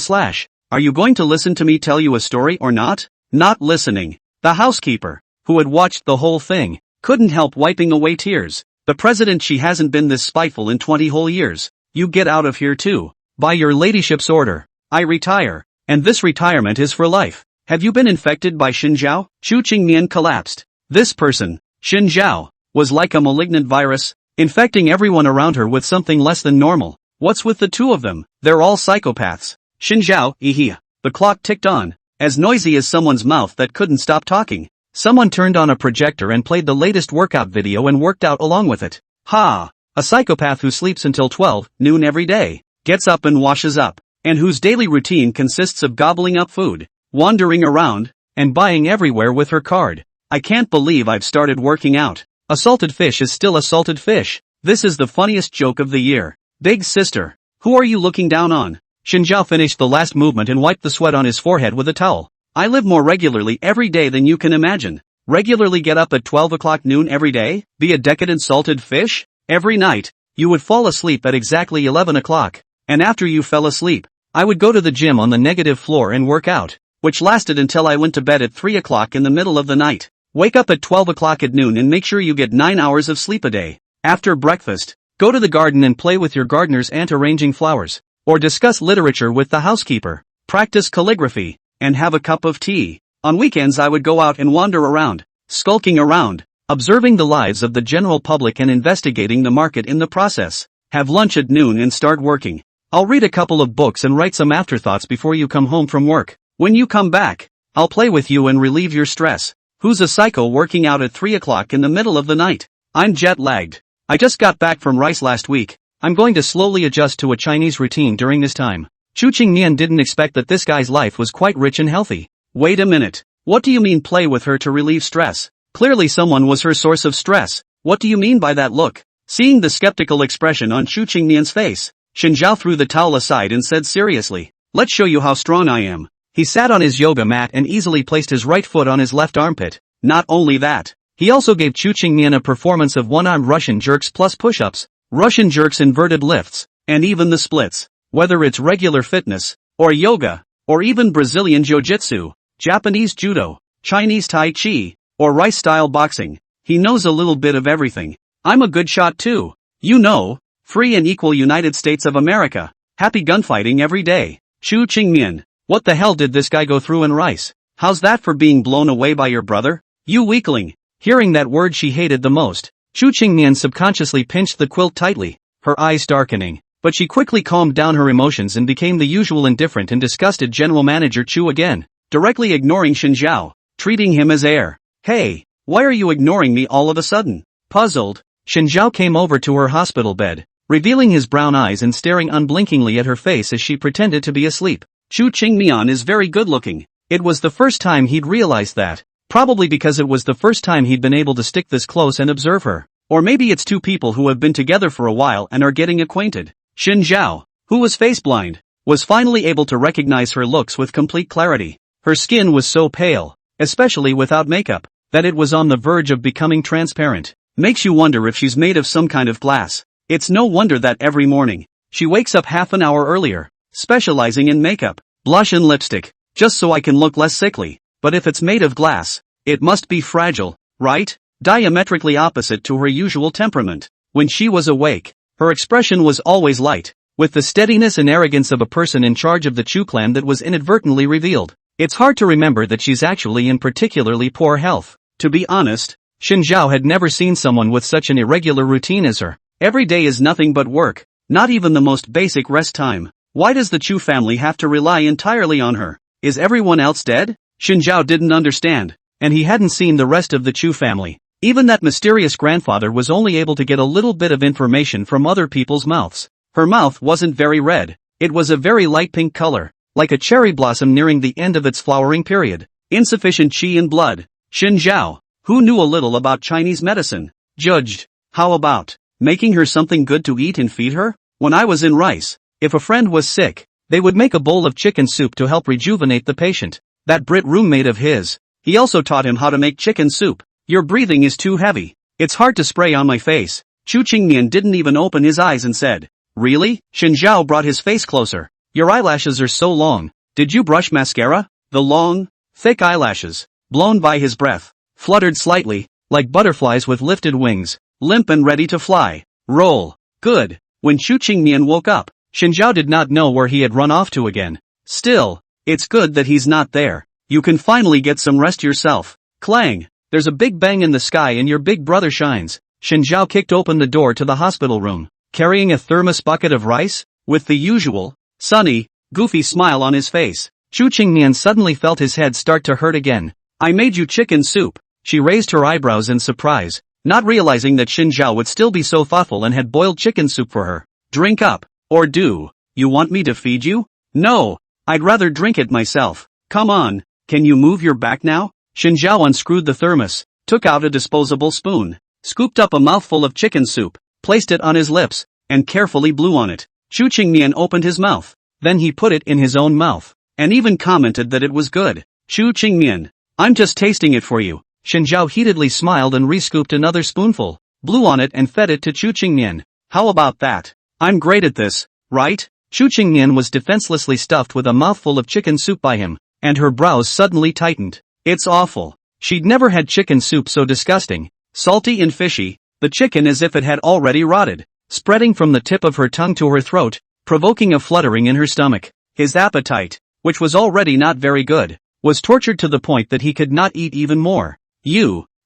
/ Are you going to listen to me tell you a story or not? Not listening. The housekeeper, who had watched the whole thing, couldn't help wiping away tears. The president, she hasn't been this spiteful in 20 whole years. You get out of here too. By your ladyship's order, I retire, and this retirement is for life. Have you been infected by Shinzhao? Chu Qingmian collapsed. This person, Shinzhao, was like a malignant virus, infecting everyone around her with something less than normal. What's with the two of them? They're all psychopaths. Xinjiao, ihia. The clock ticked on, as noisy as someone's mouth that couldn't stop talking. Someone turned on a projector and played the latest workout video and worked out along with it. Ha! A psychopath who sleeps until 12 noon every day, gets up and washes up, and whose daily routine consists of gobbling up food, wandering around, and buying everywhere with her card. I can't believe I've started working out. A salted fish is still a salted fish. This is the funniest joke of the year. Big sister, who are you looking down on? Xinjiao finished the last movement and wiped the sweat on his forehead with a towel. I live more regularly every day than you can imagine. Regularly get up at 12 o'clock noon every day? Be a decadent salted fish? Every night, you would fall asleep at exactly 11 o'clock. And after you fell asleep, I would go to the gym on the negative floor and work out, which lasted until I went to bed at 3 o'clock in the middle of the night. Wake up at 12 o'clock at noon and make sure you get 9 hours of sleep a day. After breakfast, go to the garden and play with your gardener's aunt arranging flowers. Or discuss literature with the housekeeper, practice calligraphy, and have a cup of tea. On weekends I would go out and wander around, skulking around, observing the lives of the general public and investigating the market in the process. Have lunch at noon and start working. I'll read a couple of books and write some afterthoughts before you come home from work. When you come back, I'll play with you and relieve your stress. Who's a psycho working out at 3 o'clock in the middle of the night? I'm jet lagged. I just got back from Rice last week. I'm going to slowly adjust to a Chinese routine during this time. Chu Qingmian didn't expect that this guy's life was quite rich and healthy. Wait a minute. What do you mean play with her to relieve stress? Clearly someone was her source of stress. What do you mean by that look? Seeing the skeptical expression on Chu Qingmian's face, Xinjiao threw the towel aside and said seriously, "Let's show you how strong I am." He sat on his yoga mat and easily placed his right foot on his left armpit. Not only that, he also gave Chu Qingmian a performance of one-armed Russian jerks plus push-ups, Russian jerks, inverted lifts, and even the splits. Whether it's regular fitness, or yoga, or even Brazilian jiu-jitsu, Japanese judo, Chinese tai chi, or rice-style boxing, he knows a little bit of everything. I'm a good shot too. You know, free and equal United States of America. Happy gunfighting every day. Chu Qingmian, what the hell did this guy go through in Rice? How's that for being blown away by your brother? You weakling. Hearing that word she hated the most, Chu Qingmian subconsciously pinched the quilt tightly, her eyes darkening. But she quickly calmed down her emotions and became the usual indifferent and disgusted general manager Chu again, directly ignoring Xinjiao, treating him as heir. Hey, why are you ignoring me all of a sudden? Puzzled, Xinjiao came over to her hospital bed, revealing his brown eyes and staring unblinkingly at her face as she pretended to be asleep. Chu Qingmian is very good looking. It was the first time he'd realized that. Probably because it was the first time he'd been able to stick this close and observe her. Or maybe it's two people who have been together for a while and are getting acquainted. Xinjiao, who was face blind, was finally able to recognize her looks with complete clarity. Her skin was so pale, especially without makeup, that it was on the verge of becoming transparent. Makes you wonder if she's made of some kind of glass. It's no wonder that every morning, she wakes up half an hour earlier, specializing in makeup, blush and lipstick, just so I can look less sickly. But if it's made of glass, it must be fragile, right? Diametrically opposite to her usual temperament. When she was awake, her expression was always light, with the steadiness and arrogance of a person in charge of the Chu clan that was inadvertently revealed. It's hard to remember that she's actually in particularly poor health. To be honest, Xinjiao had never seen someone with such an irregular routine as her. Every day is nothing but work, not even the most basic rest time. Why does the Chu family have to rely entirely on her? Is everyone else dead? Xinjiao didn't understand, and he hadn't seen the rest of the Chu family. Even that mysterious grandfather was only able to get a little bit of information from other people's mouths. Her mouth wasn't very red. It was a very light pink color, like a cherry blossom nearing the end of its flowering period. Insufficient qi in blood. Xinjiao, who knew a little about Chinese medicine, judged, how about making her something good to eat and feed her? When I was in Rice, if a friend was sick, they would make a bowl of chicken soup to help rejuvenate the patient. That Brit roommate of his, he also taught him how to make chicken soup. Your breathing is too heavy. It's hard to spray on my face. Chu Qingmian didn't even open his eyes and said, "Really?" Xinjiao brought his face closer. Your eyelashes are so long. Did you brush mascara? The long, thick eyelashes, blown by his breath, fluttered slightly, like butterflies with lifted wings, limp and ready to fly. Roll. Good. When Chu Qingmian woke up, Xinjiao did not know where he had run off to again. Still, it's good that he's not there. You can finally get some rest yourself. Clang. There's a big bang in the sky and your big brother shines. Xin Zhao kicked open the door to the hospital room, carrying a thermos bucket of rice, with the usual, sunny, goofy smile on his face. Chu Qingmian suddenly felt his head start to hurt again. I made you chicken soup. She raised her eyebrows in surprise, not realizing that Xin Zhao would still be so thoughtful and had boiled chicken soup for her. Drink up. Or do you want me to feed you? No, I'd rather drink it myself. Come on, can you move your back now? Xin Zhao unscrewed the thermos, took out a disposable spoon, scooped up a mouthful of chicken soup, placed it on his lips, and carefully blew on it. Chu Qingmian opened his mouth, then he put it in his own mouth, and even commented that it was good. Chu Qingmian, I'm just tasting it for you. Xin Zhao heatedly smiled and re-scooped another spoonful, blew on it and fed it to Chu Qingmian. How about that? I'm great at this, right? Chu Qingmian was defenselessly stuffed with a mouthful of chicken soup by him, and her brows suddenly tightened. It's awful. She'd never had chicken soup so disgusting, salty and fishy, the chicken as if it had already rotted, spreading from the tip of her tongue to her throat, provoking a fluttering in her stomach. His appetite, which was already not very good, was tortured to the point that he could not eat even more.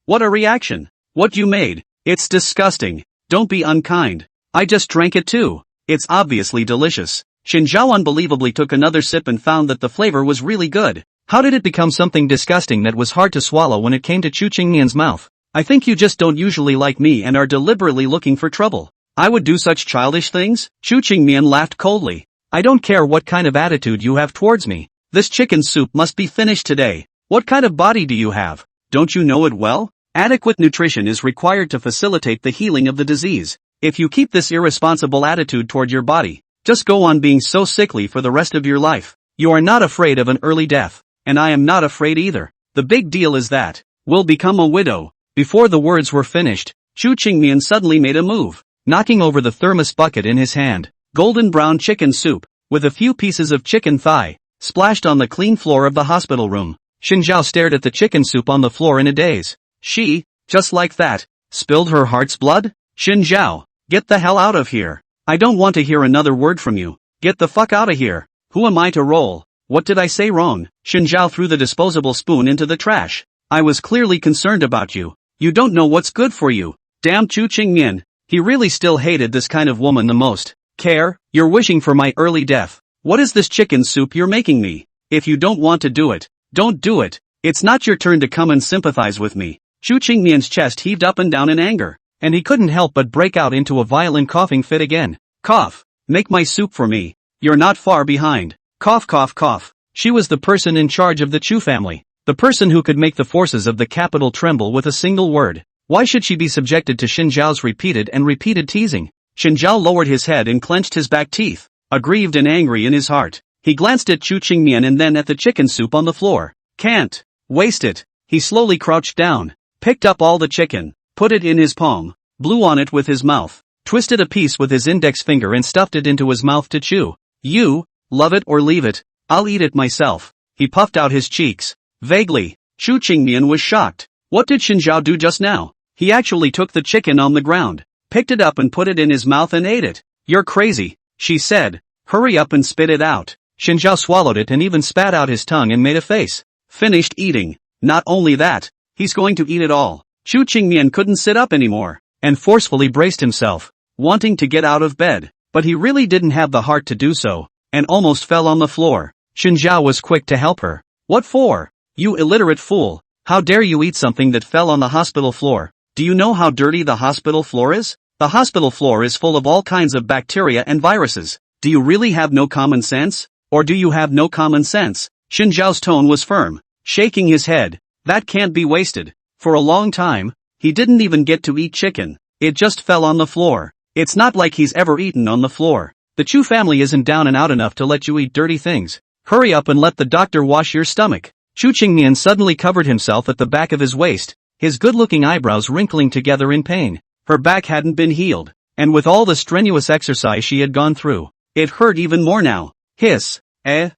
What a reaction. What you made. It's disgusting. Don't be unkind. I just drank it too. It's obviously delicious. Xin Zhao unbelievably took another sip and found that the flavor was really good. How did it become something disgusting that was hard to swallow when it came to Chu Qingmian's mouth? I think you just don't usually like me and are deliberately looking for trouble. I would do such childish things? Chu Qingmian laughed coldly. I don't care what kind of attitude you have towards me. This chicken soup must be finished today. What kind of body do you have? Don't you know it well? Adequate nutrition is required to facilitate the healing of the disease. If you keep this irresponsible attitude toward your body, just go on being so sickly for the rest of your life. You are not afraid of an early death, and I am not afraid either. The big deal is that we'll become a widow. Before the words were finished, Chu Qingmian suddenly made a move, knocking over the thermos bucket in his hand. Golden brown chicken soup, with a few pieces of chicken thigh, splashed on the clean floor of the hospital room. Xin Zhao stared at the chicken soup on the floor in a daze. She, just like that, spilled her heart's blood? Xin Zhao, get the hell out of here. I don't want to hear another word from you. Get the fuck out of here. Who am I to roll? What did I say wrong? Xin Zhao threw the disposable spoon into the trash. I was clearly concerned about you. You don't know what's good for you. Damn Chu Qingmian. He really still hated this kind of woman the most. You're wishing for my early death. What is this chicken soup you're making me? If you don't want to do it, don't do it. It's not your turn to come and sympathize with me. Chu Qingmian's chest heaved up and down in anger, and he couldn't help but break out into a violent coughing fit again. Cough. Make my soup for me. You're not far behind. Cough cough cough. She was the person in charge of the Chu family, the person who could make the forces of the capital tremble with a single word. Why should she be subjected to Xin Zhao's repeated teasing? Xin Zhao lowered his head and clenched his back teeth, aggrieved and angry in his heart. He glanced at Chu Qingmian and then at the chicken soup on the floor. Can't waste it. He slowly crouched down, picked up all the chicken, put it in his palm, blew on it with his mouth, twisted a piece with his index finger and stuffed it into his mouth to chew. You, love it or leave it, I'll eat it myself. He puffed out his cheeks, vaguely. Chu Qingmian was shocked. What did Xin Zhao do just now? He actually took the chicken on the ground, picked it up and put it in his mouth and ate it. You're crazy, she said. Hurry up and spit it out. Xin Zhao swallowed it and even spat out his tongue and made a face. Finished eating. Not only that, he's going to eat it all. Chu Qingmian couldn't sit up anymore, and forcefully braced himself, wanting to get out of bed, but he really didn't have the heart to do so, and almost fell on the floor. Xin Zhao was quick to help her. What for? You illiterate fool. How dare you eat something that fell on the hospital floor? Do you know how dirty the hospital floor is? The hospital floor is full of all kinds of bacteria and viruses. Do you really have no common sense? Or do you have no common sense? Xin Zhao's tone was firm, shaking his head. That can't be wasted. For a long time, he didn't even get to eat chicken. It just fell on the floor. It's not like he's ever eaten on the floor. The Chu family isn't down and out enough to let you eat dirty things. Hurry up and let the doctor wash your stomach. Chu Qingmian suddenly covered himself at the back of his waist, his good-looking eyebrows wrinkling together in pain. Her back hadn't been healed, and with all the strenuous exercise she had gone through, it hurt even more now. Hiss. Xin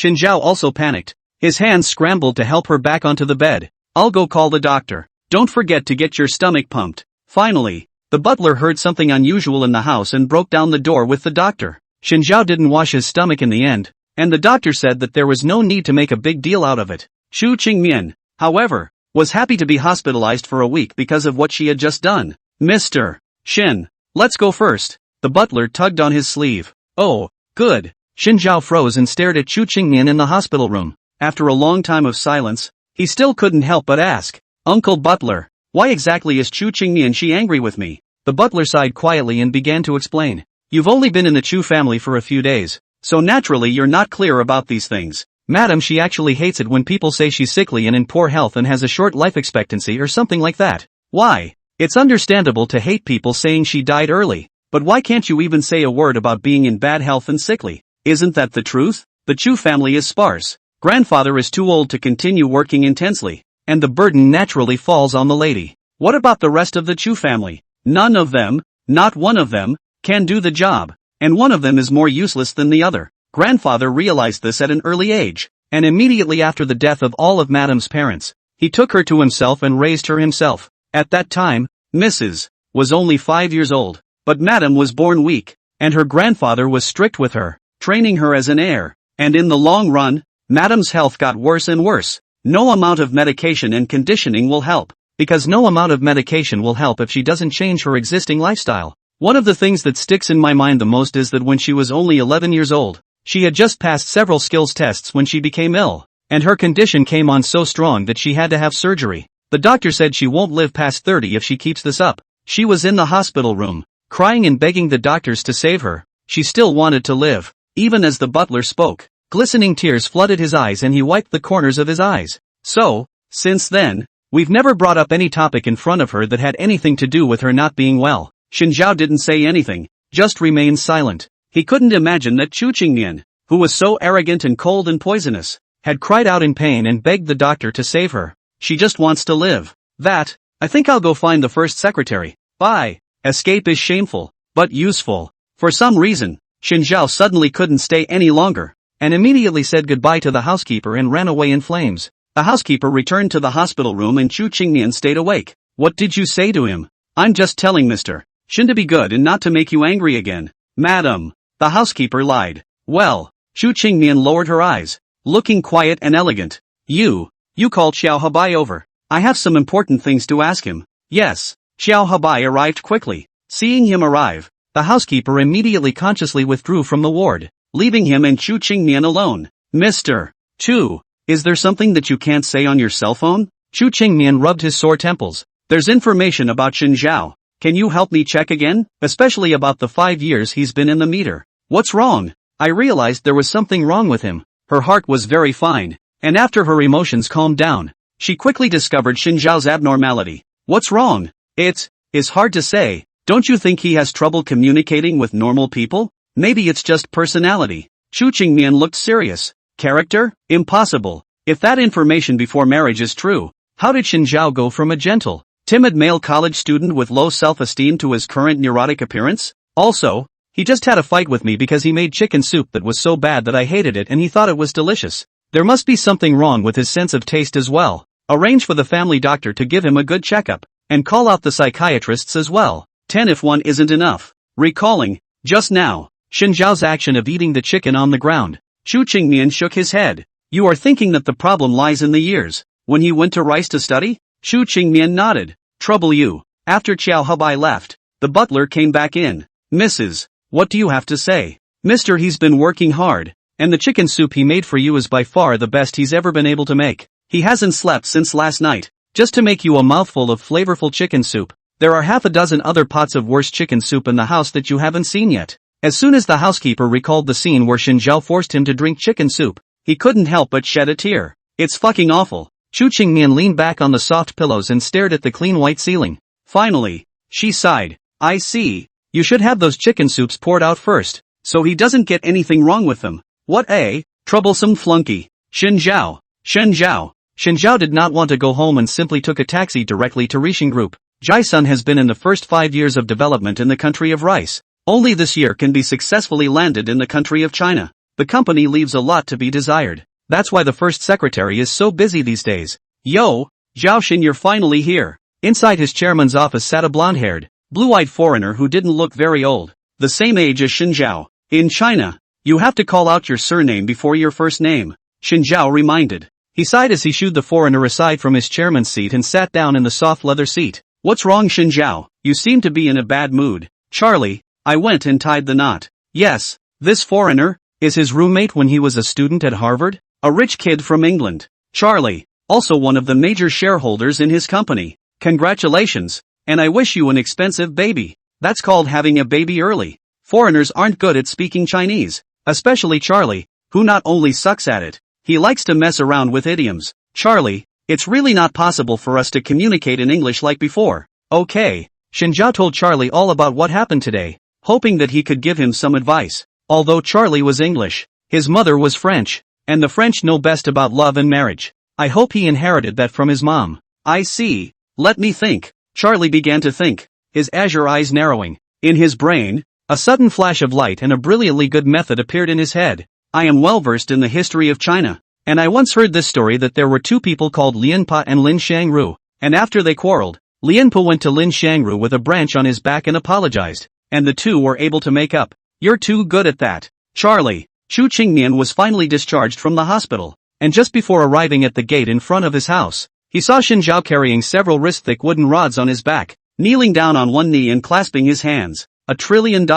Zhao also panicked. His hands scrambled to help her back onto the bed. I'll go call the doctor. Don't forget to get your stomach pumped. Finally, the butler heard something unusual in the house and broke down the door with the doctor. Xin Zhao didn't wash his stomach in the end, and the doctor said that there was no need to make a big deal out of it. Chu Qingmian, however, was happy to be hospitalized for a week because of what she had just done. Mr. Shin, let's go first. The butler tugged on his sleeve. Oh, good. Shin Zhao froze and stared at Chu Qingmian in the hospital room. After a long time of silence, he still couldn't help but ask, Uncle Butler, why exactly is Chu Qingmian she angry with me? The butler sighed quietly and began to explain. You've only been in the Chu family for a few days, so naturally you're not clear about these things. Madam, she actually hates it when people say she's sickly and in poor health and has a short life expectancy or something like that. Why? It's understandable to hate people saying she died early, but why can't you even say a word about being in bad health and sickly? Isn't that the truth? The Chu family is sparse. Grandfather is too old to continue working intensely, and the burden naturally falls on the lady. What about the rest of the Chu family? None of them, not one of them, can do the job, and one of them is more useless than the other. Grandfather realized this at an early age, and immediately after the death of all of Madam's parents, he took her to himself and raised her himself. At that time, Mrs. was only 5 years old, but Madam was born weak, and her grandfather was strict with her, training her as an heir, and in the long run, Madam's health got worse and worse. No amount of medication and conditioning will help, because no amount of medication will help if she doesn't change her existing lifestyle. One of the things that sticks in my mind the most is that when she was only 11 years old, she had just passed several skills tests when she became ill, and her condition came on so strong that she had to have surgery. The doctor said she won't live past 30 if she keeps this up. She was in the hospital room, crying and begging the doctors to save her. She still wanted to live. Even as the butler spoke, glistening tears flooded his eyes and he wiped the corners of his eyes. So, since then, we've never brought up any topic in front of her that had anything to do with her not being well. Shin Zhao didn't say anything, just remained silent. He couldn't imagine that Chu Qingmian, who was so arrogant and cold and poisonous, had cried out in pain and begged the doctor to save her. She just wants to live. I think I'll go find the first secretary. Bye. Escape is shameful, but useful. For some reason, Shin Zhao suddenly couldn't stay any longer, and immediately said goodbye to the housekeeper and ran away in flames. The housekeeper returned to the hospital room and Chu Qingmian stayed awake. What did you say to him? I'm just telling Mr. Shin to be good and not to make you angry again. Madam. The housekeeper lied. Well, Chu Qingmian lowered her eyes, looking quiet and elegant. You called Xiao Habai over. I have some important things to ask him. Yes. Xiao Habai arrived quickly. Seeing him arrive, the housekeeper immediately consciously withdrew from the ward, leaving him and Chu Qingmian alone. Mr. Chu, is there something that you can't say on your cell phone? Chu Qingmian rubbed his sore temples. There's information about Shin Zhao. Can you help me check again? Especially about the 5 years he's been in the meter. What's wrong? I realized there was something wrong with him. Her heart was very fine, and after her emotions calmed down, she quickly discovered Shin Zhao's abnormality. What's wrong? It is hard to say. Don't you think he has trouble communicating with normal people? Maybe it's just personality. Chu Qingmian looked serious. Character? Impossible. If that information before marriage is true, how did Shin Zhao go from a gentle, timid male college student with low self-esteem to his current neurotic appearance? Also, he just had a fight with me because he made chicken soup that was so bad that I hated it and he thought it was delicious. There must be something wrong with his sense of taste as well. Arrange for the family doctor to give him a good checkup, and call out the psychiatrists as well. 10 if one isn't enough. Recalling, just now, Shin Zhao's action of eating the chicken on the ground, Chu Qingmian shook his head. You are thinking that the problem lies in the years, when he went to Rice to study? Chu Qingmian nodded. Trouble you. After Xiao Habai left, the butler came back in. Mrs. What do you have to say? Mister, he's been working hard, and the chicken soup he made for you is by far the best he's ever been able to make. He hasn't slept since last night, just to make you a mouthful of flavorful chicken soup. There are half a dozen other pots of worse chicken soup in the house that you haven't seen yet. As soon as the housekeeper recalled the scene where Shin Zhao forced him to drink chicken soup, he couldn't help but shed a tear. It's fucking awful. Chu Qingmian leaned back on the soft pillows and stared at the clean white ceiling. Finally, she sighed. I see. You should have those chicken soups poured out first, so he doesn't get anything wrong with them. What a troublesome flunky. Shin Zhao. Shin Zhao. Shin Zhao did not want to go home and simply took a taxi directly to Rishin Group. Jai-sun has been in the first 5 years of development in the country of Rice. Only this year can be successfully landed in the country of China. The company leaves a lot to be desired. That's why the first secretary is so busy these days. Yo, Zhaoshin, you're finally here. Inside his chairman's office sat a blonde-haired, blue-eyed foreigner who didn't look very old, the same age as Shin Zhao. In China, you have to call out your surname before your first name, Shin Zhao reminded. He sighed as he shooed the foreigner aside from his chairman's seat and sat down in the soft leather seat. What's wrong, Xinjiao? You seem to be in a bad mood. Charlie, I went and tied the knot. Yes, this foreigner is his roommate when he was a student at Harvard? A rich kid from England. Charlie, also one of the major shareholders in his company. Congratulations, and I wish you an expensive baby. That's called having a baby early. Foreigners aren't good at speaking Chinese, especially Charlie, who not only sucks at it, he likes to mess around with idioms. Charlie, it's really not possible for us to communicate in English like before. Okay. Xinjiao told Charlie all about what happened today, hoping that he could give him some advice. Although Charlie was English, his mother was French, and the French know best about love and marriage. I hope he inherited that from his mom. I see. Let me think. Charlie began to think, his azure eyes narrowing. In his brain, a sudden flash of light and a brilliantly good method appeared in his head. I am well versed in the history of China, and I once heard this story that there were two people called Lian Pa and Lin Shangru, and after they quarreled, Lian Pa went to Lin Shangru with a branch on his back and apologized, and the two were able to make up. You're too good at that. Charlie. Chu Qingmian was finally discharged from the hospital, and just before arriving at the gate in front of his house, he saw Xinjiao carrying several wrist-thick wooden rods on his back, kneeling down on one knee and clasping his hands. $1 trillion?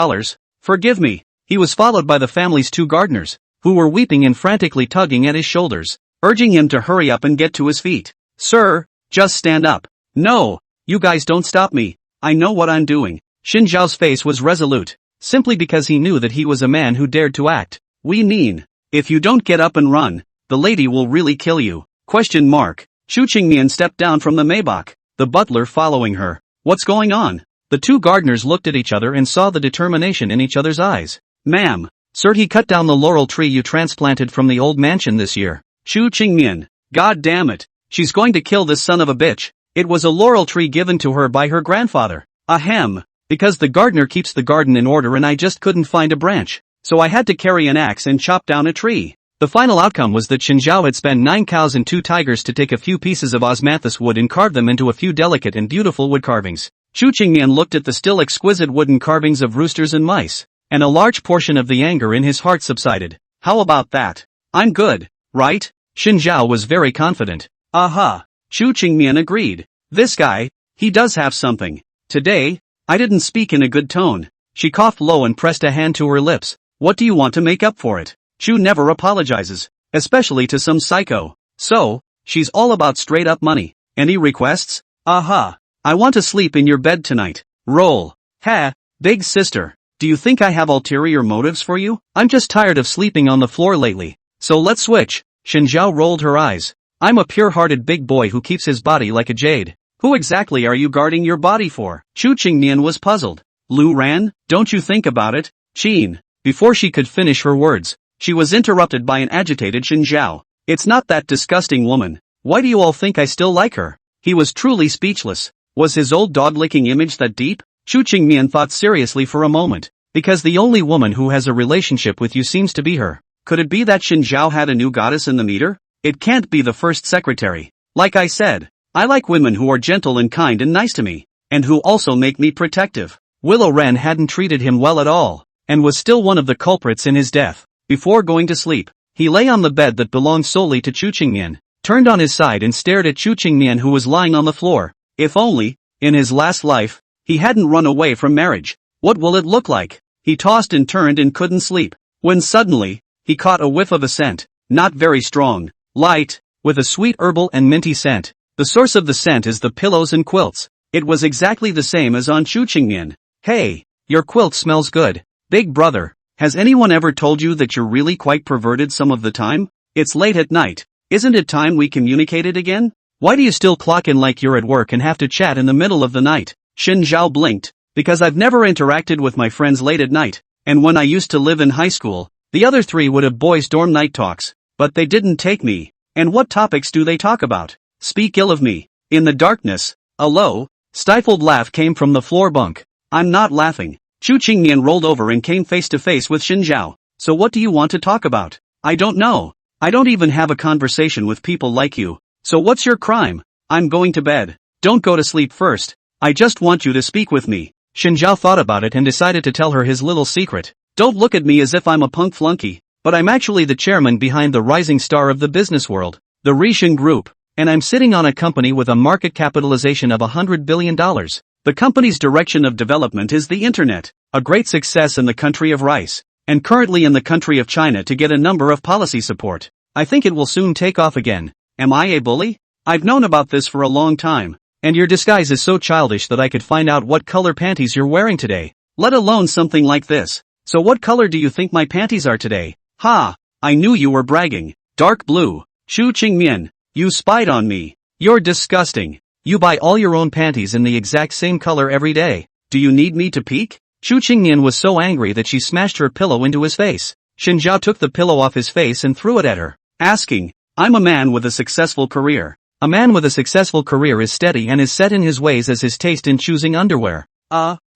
Forgive me. He was followed by the family's two gardeners, who were weeping and frantically tugging at his shoulders, urging him to hurry up and get to his feet. Sir, just stand up. No, you guys don't stop me. I know what I'm doing. Xinjiao's face was resolute, simply because he knew that he was a man who dared to act. We mean, if you don't get up and run, the lady will really kill you. Question mark. Chu Qingmian stepped down from the Maybach, the butler following her. What's going on? The two gardeners looked at each other and saw the determination in each other's eyes. Ma'am, sir, he cut down the laurel tree you transplanted from the old mansion this year. Chu Qingmian. God damn it. She's going to kill this son of a bitch. It was a laurel tree given to her by her grandfather. Ahem. Because the gardener keeps the garden in order and I just couldn't find a branch, so I had to carry an axe and chop down a tree. The final outcome was that Xinjiao had spent 9 cows and 2 tigers to take a few pieces of osmanthus wood and carve them into a few delicate and beautiful wood carvings. Chu Qingmian looked at the still exquisite wooden carvings of roosters and mice, and a large portion of the anger in his heart subsided. How about that? I'm good, right? Xinjiao was very confident. Aha. Chu Qingmian agreed. This guy, he does have something. Today, I didn't speak in a good tone. She coughed low and pressed a hand to her lips. What do you want to make up for it? Chu never apologizes, especially to some psycho. So, she's all about straight up money. Any requests? Aha. I want to sleep in your bed tonight. Roll. Ha, big sister. Do you think I have ulterior motives for you? I'm just tired of sleeping on the floor lately. So let's switch. Xinjiao rolled her eyes. I'm a pure-hearted big boy who keeps his body like a jade. Who exactly are you guarding your body for? Chu Qingmian was puzzled. Lu Ran, don't you think about it? Qin. Before she could finish her words, she was interrupted by an agitated Xinjiao. It's not that disgusting woman. Why do you all think I still like her? He was truly speechless. Was his old dog-licking image that deep? Chu Qingmian thought seriously for a moment. Because the only woman who has a relationship with you seems to be her. Could it be that Xinjiao had a new goddess in the meter? It can't be the first secretary. Like I said, I like women who are gentle and kind and nice to me, and who also make me protective. Willow Wren hadn't treated him well at all, and was still one of the culprits in his death. Before going to sleep, he lay on the bed that belonged solely to Chu Qingmian, turned on his side and stared at Chu Qingmian who was lying on the floor. If only, in his last life, he hadn't run away from marriage. What will it look like? He tossed and turned and couldn't sleep, when suddenly, he caught a whiff of a scent, not very strong, light, with a sweet herbal and minty scent. The source of the scent is the pillows and quilts. It was exactly the same as on Chu Qingmian. Hey, your quilt smells good. Big brother, has anyone ever told you that you're really quite perverted some of the time? It's late at night. Isn't it time we communicated again? Why do you still clock in like you're at work and have to chat in the middle of the night? Xinjiao blinked. Because I've never interacted with my friends late at night, and when I used to live in high school, the other 3 would have boys' dorm night talks, but they didn't take me. And what topics do they talk about? Speak ill of me. In the darkness, a low, stifled laugh came from the floor bunk. I'm not laughing. Chu Qingmian rolled over and came face to face with Xinjiao. So what do you want to talk about? I don't know. I don't even have a conversation with people like you. So what's your crime? I'm going to bed. Don't go to sleep first. I just want you to speak with me. Xinjiao thought about it and decided to tell her his little secret. Don't look at me as if I'm a punk flunky, but I'm actually the chairman behind the rising star of the business world, the Rishin Group. and I'm sitting on a company with a market capitalization of $100 billion. The company's direction of development is the internet, a great success in the country of rice, and currently in the country of China to get a number of policy support. I think it will soon take off again. Am I a bully? I've known about this for a long time, and your disguise is so childish that I could find out what color panties you're wearing today, let alone something like this. So what color do you think my panties are today? Ha! I knew you were bragging. Dark blue. Shu Qingmian, you spied on me. You're disgusting. You buy all your own panties in the exact same color every day. Do you need me to peek? Shu Qingmian was so angry that she smashed her pillow into his face. Xin Zhao took the pillow off his face and threw it at her, asking, I'm a man with a successful career. A man with a successful career is steady and is set in his ways as his taste in choosing underwear.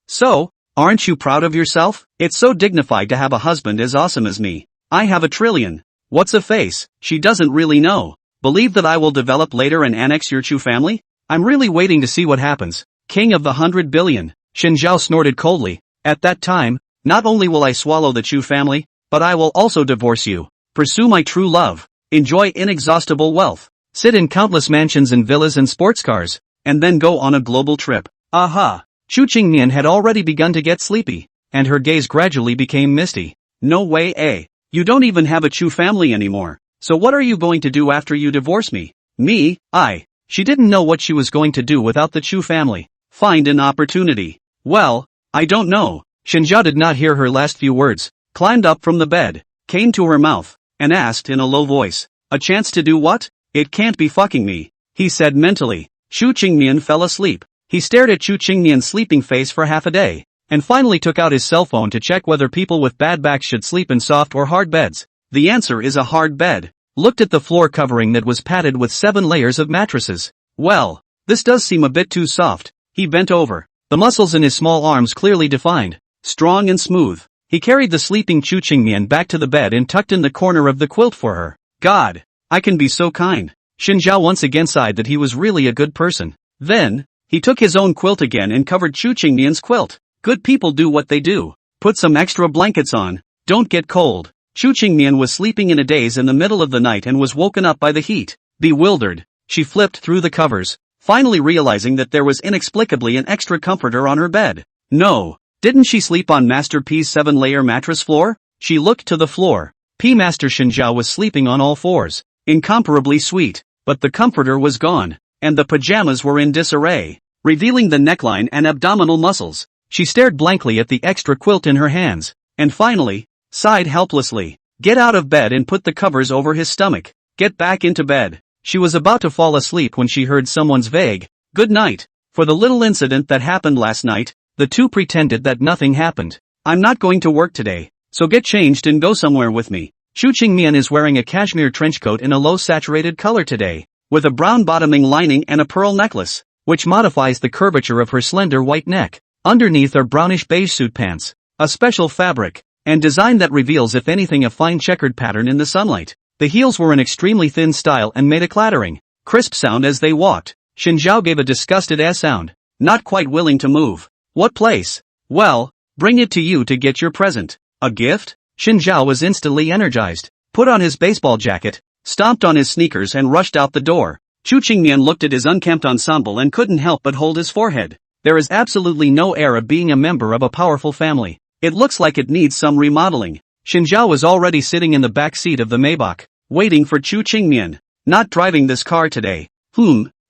So, aren't you proud of yourself? It's so dignified to have a husband as awesome as me. I have a trillion. What's a face? She doesn't really know. Believe that I will develop later and annex your Chu family? I'm really waiting to see what happens. King of the 100 billion. Xin Zhao snorted coldly. At that time, not only will I swallow the Chu family, but I will also divorce you. Pursue my true love. Enjoy inexhaustible wealth. Sit in countless mansions and villas and sports cars, and then go on a global trip. Aha! Shu Qingmian had already begun to get sleepy, and her gaze gradually became misty. No way, eh? You don't even have a Chu family anymore. So what are you going to do after you divorce me? Me? She didn't know what she was going to do without the Chu family. Find an opportunity. Well, I don't know. Xin Zhao did not hear her last few words, climbed up from the bed, came to her mouth, and asked in a low voice, a chance to do what? It can't be fucking me, he said mentally. Shu Qingmian fell asleep. He stared at Shu Qingmian's sleeping face for half a day, and finally took out his cell phone to check whether people with bad backs should sleep in soft or hard beds. The answer is a hard bed. Looked at the floor covering that was padded with 7 layers of mattresses. Well, this does seem a bit too soft. He bent over, the muscles in his small arms clearly defined, strong and smooth. He carried the sleeping Shu Qingmian back to the bed and tucked in the corner of the quilt for her. God, I can be so kind. Xin Zhao once again sighed that he was really a good person. Then, he took his own quilt again and covered Shu Qingmian's quilt. Good people do what they do. Put some extra blankets on. Don't get cold. Shu Qingmian was sleeping in a daze in the middle of the night and was woken up by the heat. Bewildered, she flipped through the covers, finally realizing that there was inexplicably an extra comforter on her bed. No, didn't she sleep on Master P's 7-layer mattress floor? She looked to the floor. P. Master Xin Zhao was sleeping on all fours. Incomparably sweet, but the comforter was gone, and the pajamas were in disarray, revealing the neckline and abdominal muscles. She stared blankly at the extra quilt in her hands, and finally, sighed helplessly. Get out of bed and put the covers over his stomach. Get back into bed. She was about to fall asleep when she heard someone's vague, good night. For the little incident that happened last night, the two pretended that nothing happened. I'm not going to work today, so get changed and go somewhere with me. Shu Qingmian is wearing a cashmere trench coat in a low saturated color today, with a brown bottoming lining and a pearl necklace, which modifies the curvature of her slender white neck. Underneath are brownish beige suit pants, a special fabric, and design that reveals if anything a fine checkered pattern in the sunlight. The heels were an extremely thin style and made a clattering, crisp sound as they walked. Xin Zhao gave a disgusted sound, not quite willing to move. What place? Well, bring it to you to get your present. A gift? Xin Zhao was instantly energized, put on his baseball jacket, stomped on his sneakers and rushed out the door. Shu Qingmian looked at his unkempt ensemble and couldn't help but hold his forehead. There is absolutely no air of being a member of a powerful family. It looks like it needs some remodeling. Xin Zhao was already sitting in the back seat of the Maybach, waiting for Shu Qingmian. Not driving this car today.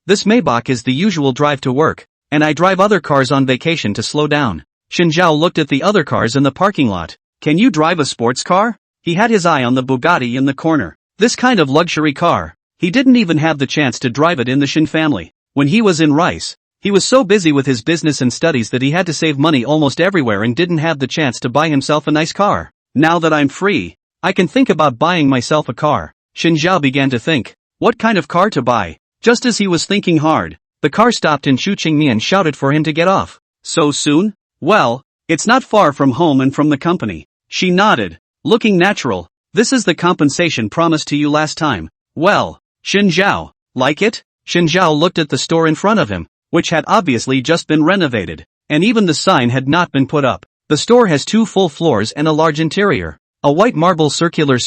This Maybach is the usual drive to work, and I drive other cars on vacation to slow down. Xin Zhao looked at the other cars in the parking lot. Can you drive a sports car? He had his eye on the Bugatti in the corner. This kind of luxury car. He didn't even have the chance to drive it in the Xin family. When he was in Rice, he was so busy with his business and studies that he had to save money almost everywhere and didn't have the chance to buy himself a nice car. Now that I'm free, I can think about buying myself a car. Xin Zhao began to think, what kind of car to buy? Just as he was thinking hard, the car stopped and Shu Qingmian shouted for him to get off. So soon? Well, it's not far from home and from the company. She nodded, looking natural. This is the compensation promised to you last time. Well, Xin Zhao, like it? Xin Zhao looked at the store in front of him, which had obviously just been renovated, and even the sign had not been put up. The store has 2 full floors and a large interior. A white marble circular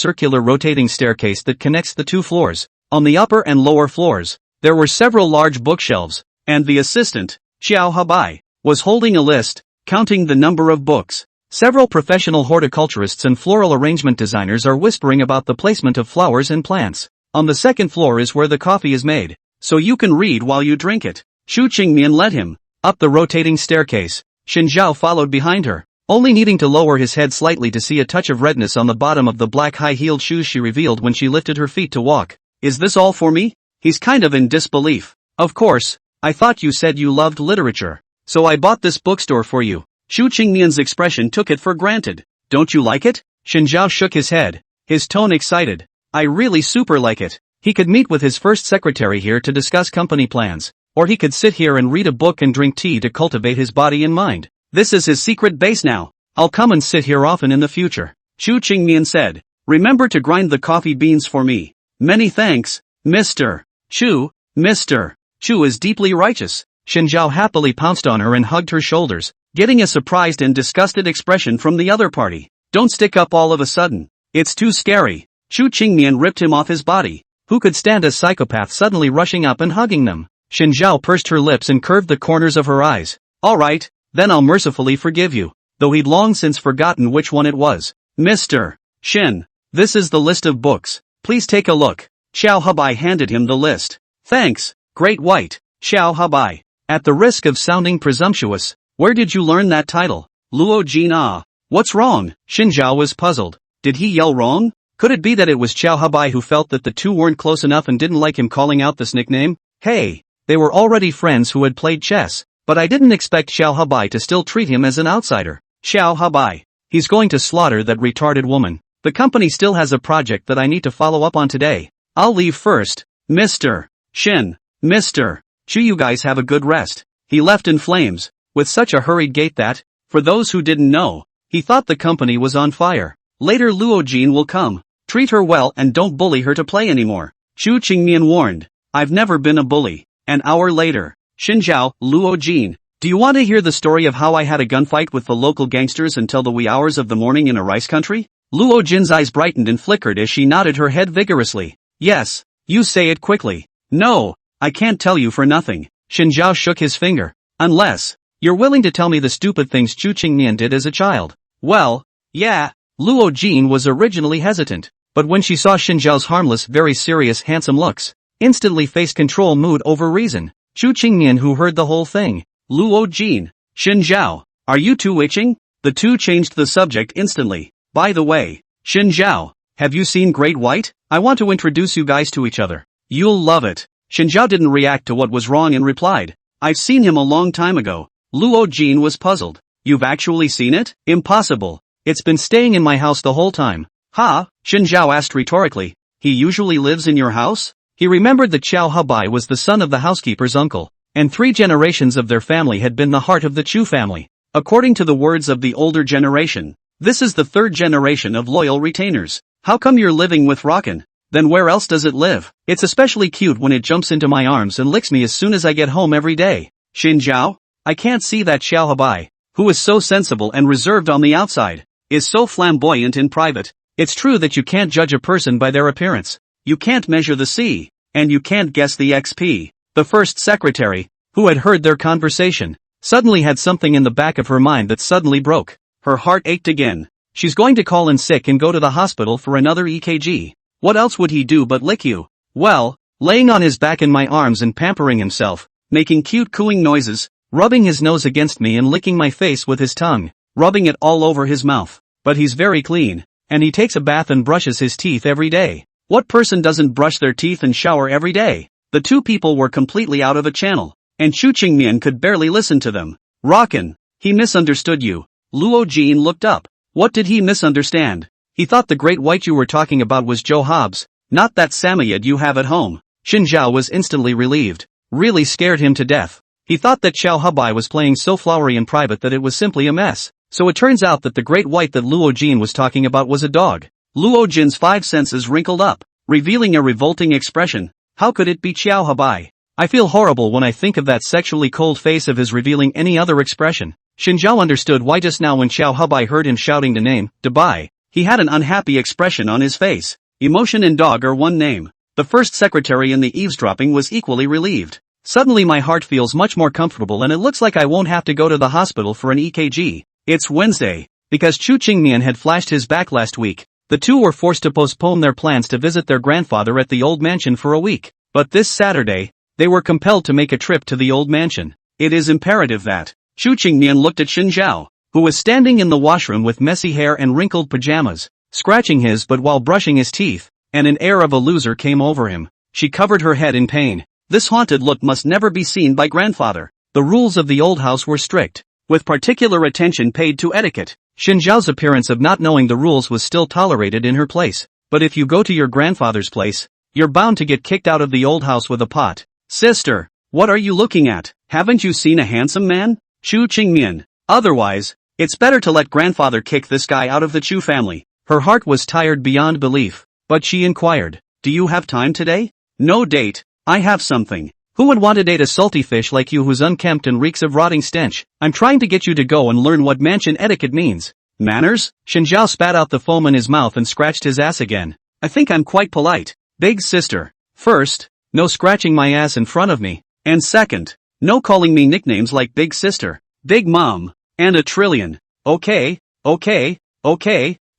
rotating staircase that connects the 2 floors. On the upper and lower floors, There were several large bookshelves, and the assistant, Xiao Habai, was holding a list, counting the number of books. Several professional horticulturists and floral arrangement designers are whispering about the placement of flowers and plants. On the second floor is where the coffee is made, so you can read while you drink it. Xu Qingmian led him up the rotating staircase. Xin Zhao followed behind her, only needing to lower his head slightly to see a touch of redness on the bottom of the black high-heeled shoes she revealed when she lifted her feet to walk. Is this all for me? He's kind of in disbelief. Of course, I thought you said you loved literature, so I bought this bookstore for you. Xu Qingmian's expression took it for granted. Don't you like it? Xin Zhao shook his head, his tone excited. I really super like it. He could meet with his first secretary here to discuss company plans, or he could sit here and read a book and drink tea to cultivate his body and mind. This is his secret base now. I'll come and sit here often in the future. Xu Qingmian said. Remember to grind the coffee beans for me. Many thanks, Mr. Chu. Mr. Chu is deeply righteous. Xin Zhao happily pounced on her and hugged her shoulders, getting a surprised and disgusted expression from the other party. Don't stick up all of a sudden. It's too scary. Xu Qingmian ripped him off his body. Who could stand a psychopath suddenly rushing up and hugging them? Xin Zhao pursed her lips and curved the corners of her eyes. Alright, then I'll mercifully forgive you, though he'd long since forgotten which one it was. Mr. Xin, this is the list of books. Please take a look. Xiao Habai handed him the list. Thanks, Great White. Xiao Habai. At the risk of sounding presumptuous, where did you learn that title? Luo Jin. What's wrong? Xin Zhao was puzzled. Did he yell wrong? Could it be that it was Xiao Habai who felt that the two weren't close enough and didn't like him calling out this nickname? Hey, they were already friends who had played chess, but I didn't expect Xiao Habai to still treat him as an outsider. Xiao Habai. He's going to slaughter that retarded woman. The company still has a project that I need to follow up on today. I'll leave first. Mr. Xin. Mr. Chu, you guys have a good rest. He left in flames, with such a hurried gait that, for those who didn't know, he thought the company was on fire. Later Luo Jin will come. Treat her well and don't bully her to play anymore. Xu Qingmian warned. I've never been a bully. An hour later. Xin Zhao, Luo Jin. Do you want to hear the story of how I had a gunfight with the local gangsters until the wee hours of the morning in a rice country? Luo Jin's eyes brightened and flickered as she nodded her head vigorously. Yes, you say it quickly. No, I can't tell you for nothing. Xin Zhao shook his finger. Unless you're willing to tell me the stupid things Xu Qingmian did as a child. Well, yeah. Luo Jin was originally hesitant, but when she saw Xin Zhao's harmless, very serious, handsome looks, instantly faced control mood over reason. Xu Qingmian, who heard the whole thing. Luo Jin. Xin Zhao. Are you two itching? The two changed the subject instantly. By the way, Xin Zhao, have you seen Great White? I want to introduce you guys to each other. You'll love it. Xin Zhao didn't react to what was wrong and replied. I've seen him a long time ago. Luo Jin was puzzled. You've actually seen it? Impossible. It's been staying in my house the whole time. Ha? Xin Zhao asked rhetorically. He usually lives in your house? He remembered that Xiao Habai was the son of the housekeeper's uncle, and 3 generations of their family had been the heart of the Chu family. According to the words of the older generation, this is the 3rd generation of loyal retainers. How come you're living with Rockin? Then where else does it live? It's especially cute when it jumps into my arms and licks me as soon as I get home every day. Xin Zhao? I can't see that Xiao Habai, who is so sensible and reserved on the outside, is so flamboyant in private. It's true that you can't judge a person by their appearance. You can't measure the C, and you can't guess the XP. The first secretary, who had heard their conversation, suddenly had something in the back of her mind that suddenly broke. Her heart ached again. She's going to call in sick and go to the hospital for another EKG. What else would he do but lick you? Well, laying on his back in my arms and pampering himself, making cute cooing noises, rubbing his nose against me and licking my face with his tongue, rubbing it all over his mouth. But he's very clean, and he takes a bath and brushes his teeth every day. What person doesn't brush their teeth and shower every day? The two people were completely out of a channel, and Xu Qingmian could barely listen to them. Rockin, he misunderstood you. Luo Jin looked up. What did he misunderstand? He thought the Great White you were talking about was Joe Hobbs, not that Samoyed you have at home. Xin Zhao was instantly relieved. Really scared him to death. He thought that Xiao Habai was playing so flowery in private that it was simply a mess. So it turns out that the Great White that Luo Jin was talking about was a dog. Luo Jin's 5 senses wrinkled up, revealing a revolting expression. How could it be Xiao Habai? I feel horrible when I think of that sexually cold face of his revealing any other expression. Xin Zhao understood why just now when Xiao Habai heard him shouting the name, Dabai, he had an unhappy expression on his face. Emotion and dog are one name. The first secretary in the eavesdropping was equally relieved. Suddenly my heart feels much more comfortable and it looks like I won't have to go to the hospital for an EKG. It's Wednesday. Because Chu Qingmian had flashed his back last week, the two were forced to postpone their plans to visit their grandfather at the old mansion for a week. But this Saturday, they were compelled to make a trip to the old mansion. It is imperative that. Chu Qingmian looked at Xin Zhao, who was standing in the washroom with messy hair and wrinkled pajamas, scratching his butt while brushing his teeth, and an air of a loser came over him. She covered her head in pain. This haunted look must never be seen by grandfather. The rules of the old house were strict, with particular attention paid to etiquette. Xin Zhao's appearance of not knowing the rules was still tolerated in her place. But if you go to your grandfather's place, you're bound to get kicked out of the old house with a pot. Sister, what are you looking at? Haven't you seen a handsome man? Chu Qingmian. Otherwise, it's better to let grandfather kick this guy out of the Chu family. Her heart was tired beyond belief, but she inquired, do you have time today? No date, I have something. Who would want to date a salty fish like you who's unkempt and reeks of rotting stench? I'm trying to get you to go and learn what mansion etiquette means. Manners? Xin Zhao spat out the foam in his mouth and scratched his ass again. I think I'm quite polite. Big sister. First, no scratching my ass in front of me. And second, no calling me nicknames like Big Sister, Big Mom, and a trillion. Okay,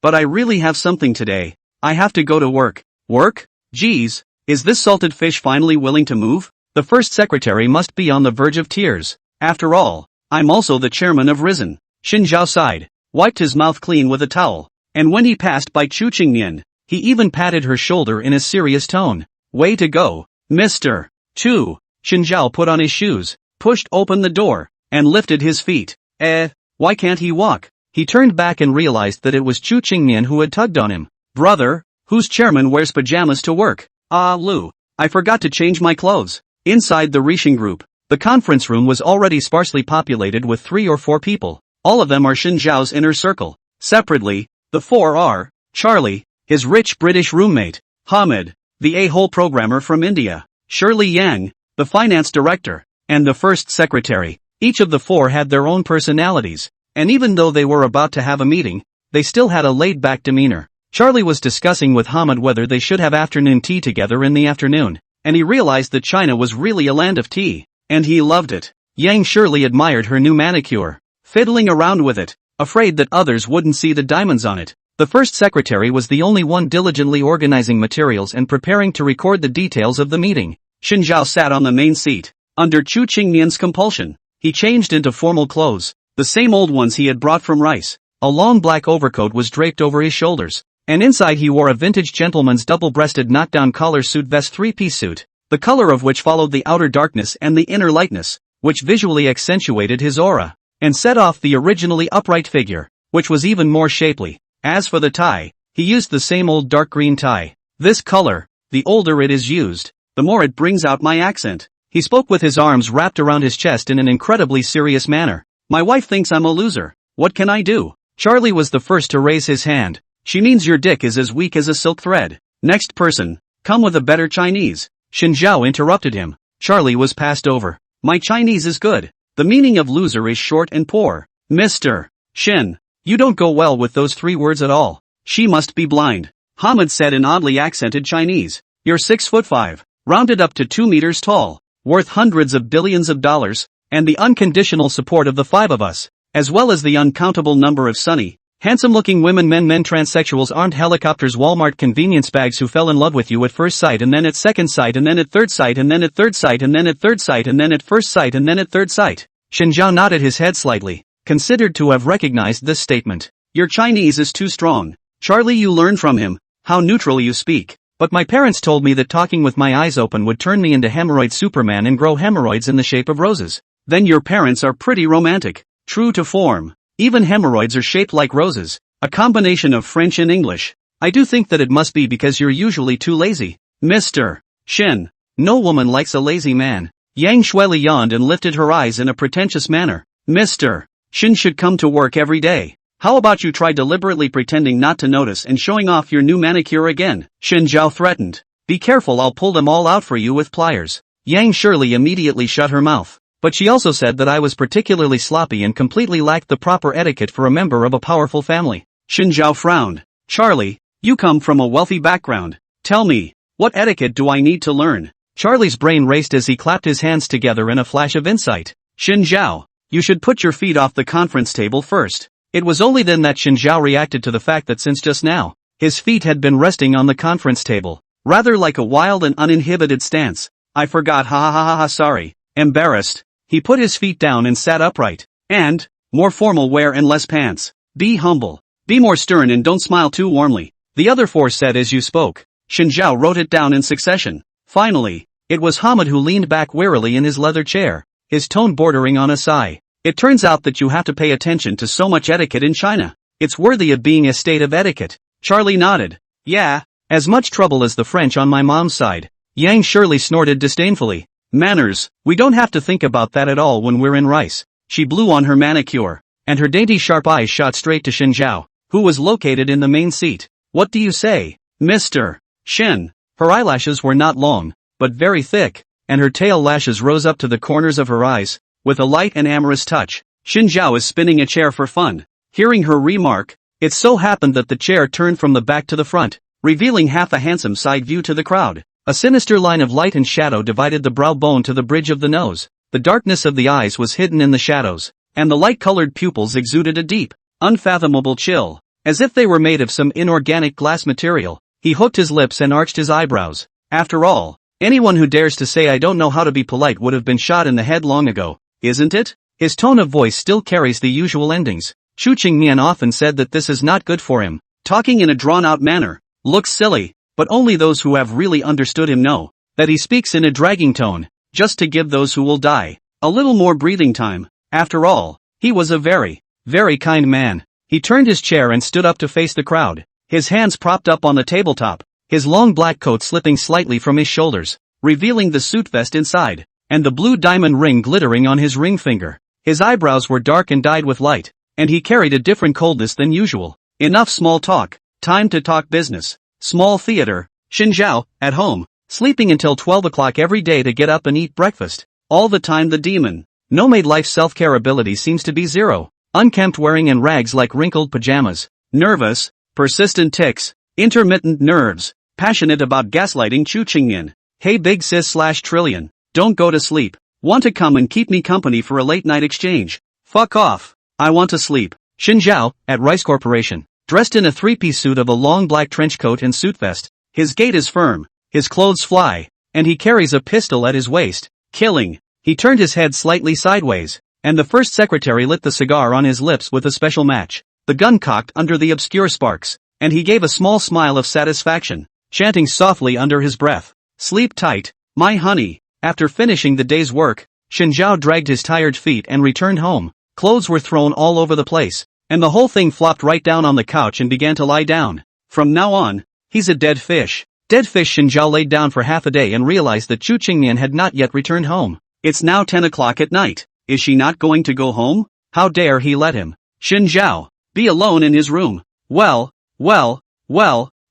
but I really have something today. I have to go to work. Work? Geez, is this salted fish finally willing to move? The first secretary must be on the verge of tears. After all, I'm also the chairman of Risen. Xin Zhao sighed, wiped his mouth clean with a towel, and when he passed by Chu Qingmian, he even patted her shoulder in a serious tone. Way to go, Mr. Chu. Xin Zhao put on his shoes, pushed open the door, and lifted his feet. Why can't he walk? He turned back and realized that it was Chu Qingmian who had tugged on him. Brother, whose chairman wears pajamas to work? Ah, Lu, I forgot to change my clothes. Inside the Rishin group, the conference room was already sparsely populated with 3 or 4 people. All of them are Xin Zhao's inner circle. Separately, the 4 are Charlie, his rich British roommate, Hamid, the a-hole programmer from India, Shirley Yang, the finance director, and the first secretary. Each of the 4 had their own personalities, and even though they were about to have a meeting, they still had a laid-back demeanor. Charlie was discussing with Hamid whether they should have afternoon tea together in the afternoon. And he realized that China was really a land of tea, and he loved it. Yang surely admired her new manicure, fiddling around with it, afraid that others wouldn't see the diamonds on it. The first secretary was the only one diligently organizing materials and preparing to record the details of the meeting. Xin Zhao sat on the main seat, under Chu Qingmian's compulsion. He changed into formal clothes, the same old ones he had brought from Rice. A long black overcoat was draped over his shoulders, and inside he wore a vintage gentleman's double-breasted knockdown collar suit vest 3-piece suit, the color of which followed the outer darkness and the inner lightness, which visually accentuated his aura, and set off the originally upright figure, which was even more shapely. As for the tie, he used the same old dark green tie. This color, the older it is used, the more it brings out my accent. He spoke with his arms wrapped around his chest in an incredibly serious manner. My wife thinks I'm a loser. What can I do? Charlie was the first to raise his hand. She means your dick is as weak as a silk thread. Next person, come with a better Chinese. Xin Zhao interrupted him. Charlie was passed over. My Chinese is good. The meaning of loser is short and poor. Mr. Xin, you don't go well with those 3 words at all. She must be blind. Hamid said in oddly accented Chinese. You're 6'5", rounded up to 2 meters tall, worth hundreds of billions of dollars, and the unconditional support of the 5 of us, as well as the uncountable number of sunny, handsome-looking women, men, transsexuals, armed helicopters, Walmart convenience bags who fell in love with you at first sight and then at second sight and then at third sight and then at third sight and then at third sight and then at first sight and then at third sight. Xin Zhao nodded his head slightly, considered to have recognized this statement. Your Chinese is too strong. Charlie, you learn from him, how neutral you speak. But my parents told me that talking with my eyes open would turn me into hemorrhoid Superman and grow hemorrhoids in the shape of roses. Then your parents are pretty romantic, true to form. Even hemorrhoids are shaped like roses, a combination of French and English. I do think that it must be because you're usually too lazy. Mr. Xin, no woman likes a lazy man. Yang Shuili yawned and lifted her eyes in a pretentious manner. Mr. Xin should come to work every day. How about you try deliberately pretending not to notice and showing off your new manicure again? Xin Zhao threatened. Be careful, I'll pull them all out for you with pliers. Yang Shirley immediately shut her mouth. But she also said that I was particularly sloppy and completely lacked the proper etiquette for a member of a powerful family. Xin Zhao frowned. Charlie, you come from a wealthy background. Tell me, What etiquette do I need to learn? Charlie's brain raced as he clapped his hands together in a flash of insight. Xinjiao, you should put your feet off the conference table first. It was only then that Xinjiao reacted to the fact that since just now, his feet had been resting on the conference table, rather like a wild and uninhibited stance. I forgot, ha ha ha ha, sorry. Embarrassed, he put his feet down and sat upright. And, more formal wear and less pants. Be humble. Be more stern and don't smile too warmly. The other four said as you spoke. Xinjiao wrote it down in succession. Finally, it was Hamid who leaned back wearily in his leather chair, his tone bordering on a sigh. It turns out that you have to pay attention to so much etiquette in China. It's worthy of being a state of etiquette. Charlie nodded. Yeah, as much trouble as the French on my mom's side. Yang Shirley snorted disdainfully. Manners, we don't have to think about that at all when we're in rice. She blew on her manicure, and her dainty sharp eyes shot straight to Xinjiao, who was located in the main seat. What do you say, Mr. Shin? Her eyelashes were not long, but very thick, and her tail lashes rose up to the corners of her eyes, with a light and amorous touch. Xinjiao is spinning a chair for fun. Hearing her remark, it so happened that the chair turned from the back to the front, revealing half a handsome side view to the crowd. A sinister line of light and shadow divided the brow bone to the bridge of the nose. The darkness of the eyes was hidden in the shadows, and the light-colored pupils exuded a deep, unfathomable chill, as if they were made of some inorganic glass material. He hooked his lips and arched his eyebrows. After all, anyone who dares to say I don't know how to be polite would have been shot in the head long ago, isn't it? His tone of voice still carries the usual endings. Chu Qingmian often said that this is not good for him. Talking in a drawn-out manner looks silly, but only those who have really understood him know that he speaks in a dragging tone, just to give those who will die a little more breathing time. After all, he was a very, very kind man. He turned his chair and stood up to face the crowd, his hands propped up on the tabletop, his long black coat slipping slightly from his shoulders, revealing the suit vest inside, and the blue diamond ring glittering on his ring finger. His eyebrows were dark and dyed with light, and he carried a different coldness than usual. Enough small talk, time to talk business. Small theater. Xinjiao, at home, sleeping until 12 o'clock every day to get up and eat breakfast. All the time the demon. No-made life self-care ability seems to be zero. Unkempt, wearing in rags like wrinkled pajamas. Nervous, persistent tics, intermittent nerves, passionate about gaslighting Chu Qingmian. Hey big sis / trillion, don't go to sleep. Want to come and keep me company for a late night exchange? Fuck off. I want to sleep. Xinjiao, at Rice Corporation, dressed in a three-piece suit of a long black trench coat and suit vest. His gait is firm, his clothes fly, and he carries a pistol at his waist. Killing. He turned his head slightly sideways, and the first secretary lit the cigar on his lips with a special match. The gun cocked under the obscure sparks, and he gave a small smile of satisfaction, chanting softly under his breath. Sleep tight, my honey. After finishing the day's work, Xinjiao dragged his tired feet and returned home. Clothes were thrown all over the place, and the whole thing flopped right down on the couch and began to lie down. From now on, he's a dead fish. Dead fish. Xinjiao laid down for half a day and realized that Chu Qingmian had not yet returned home. It's now 10 o'clock at night. Is she not going to go home? How dare he let him, Xinjiao, be alone in his room? Well,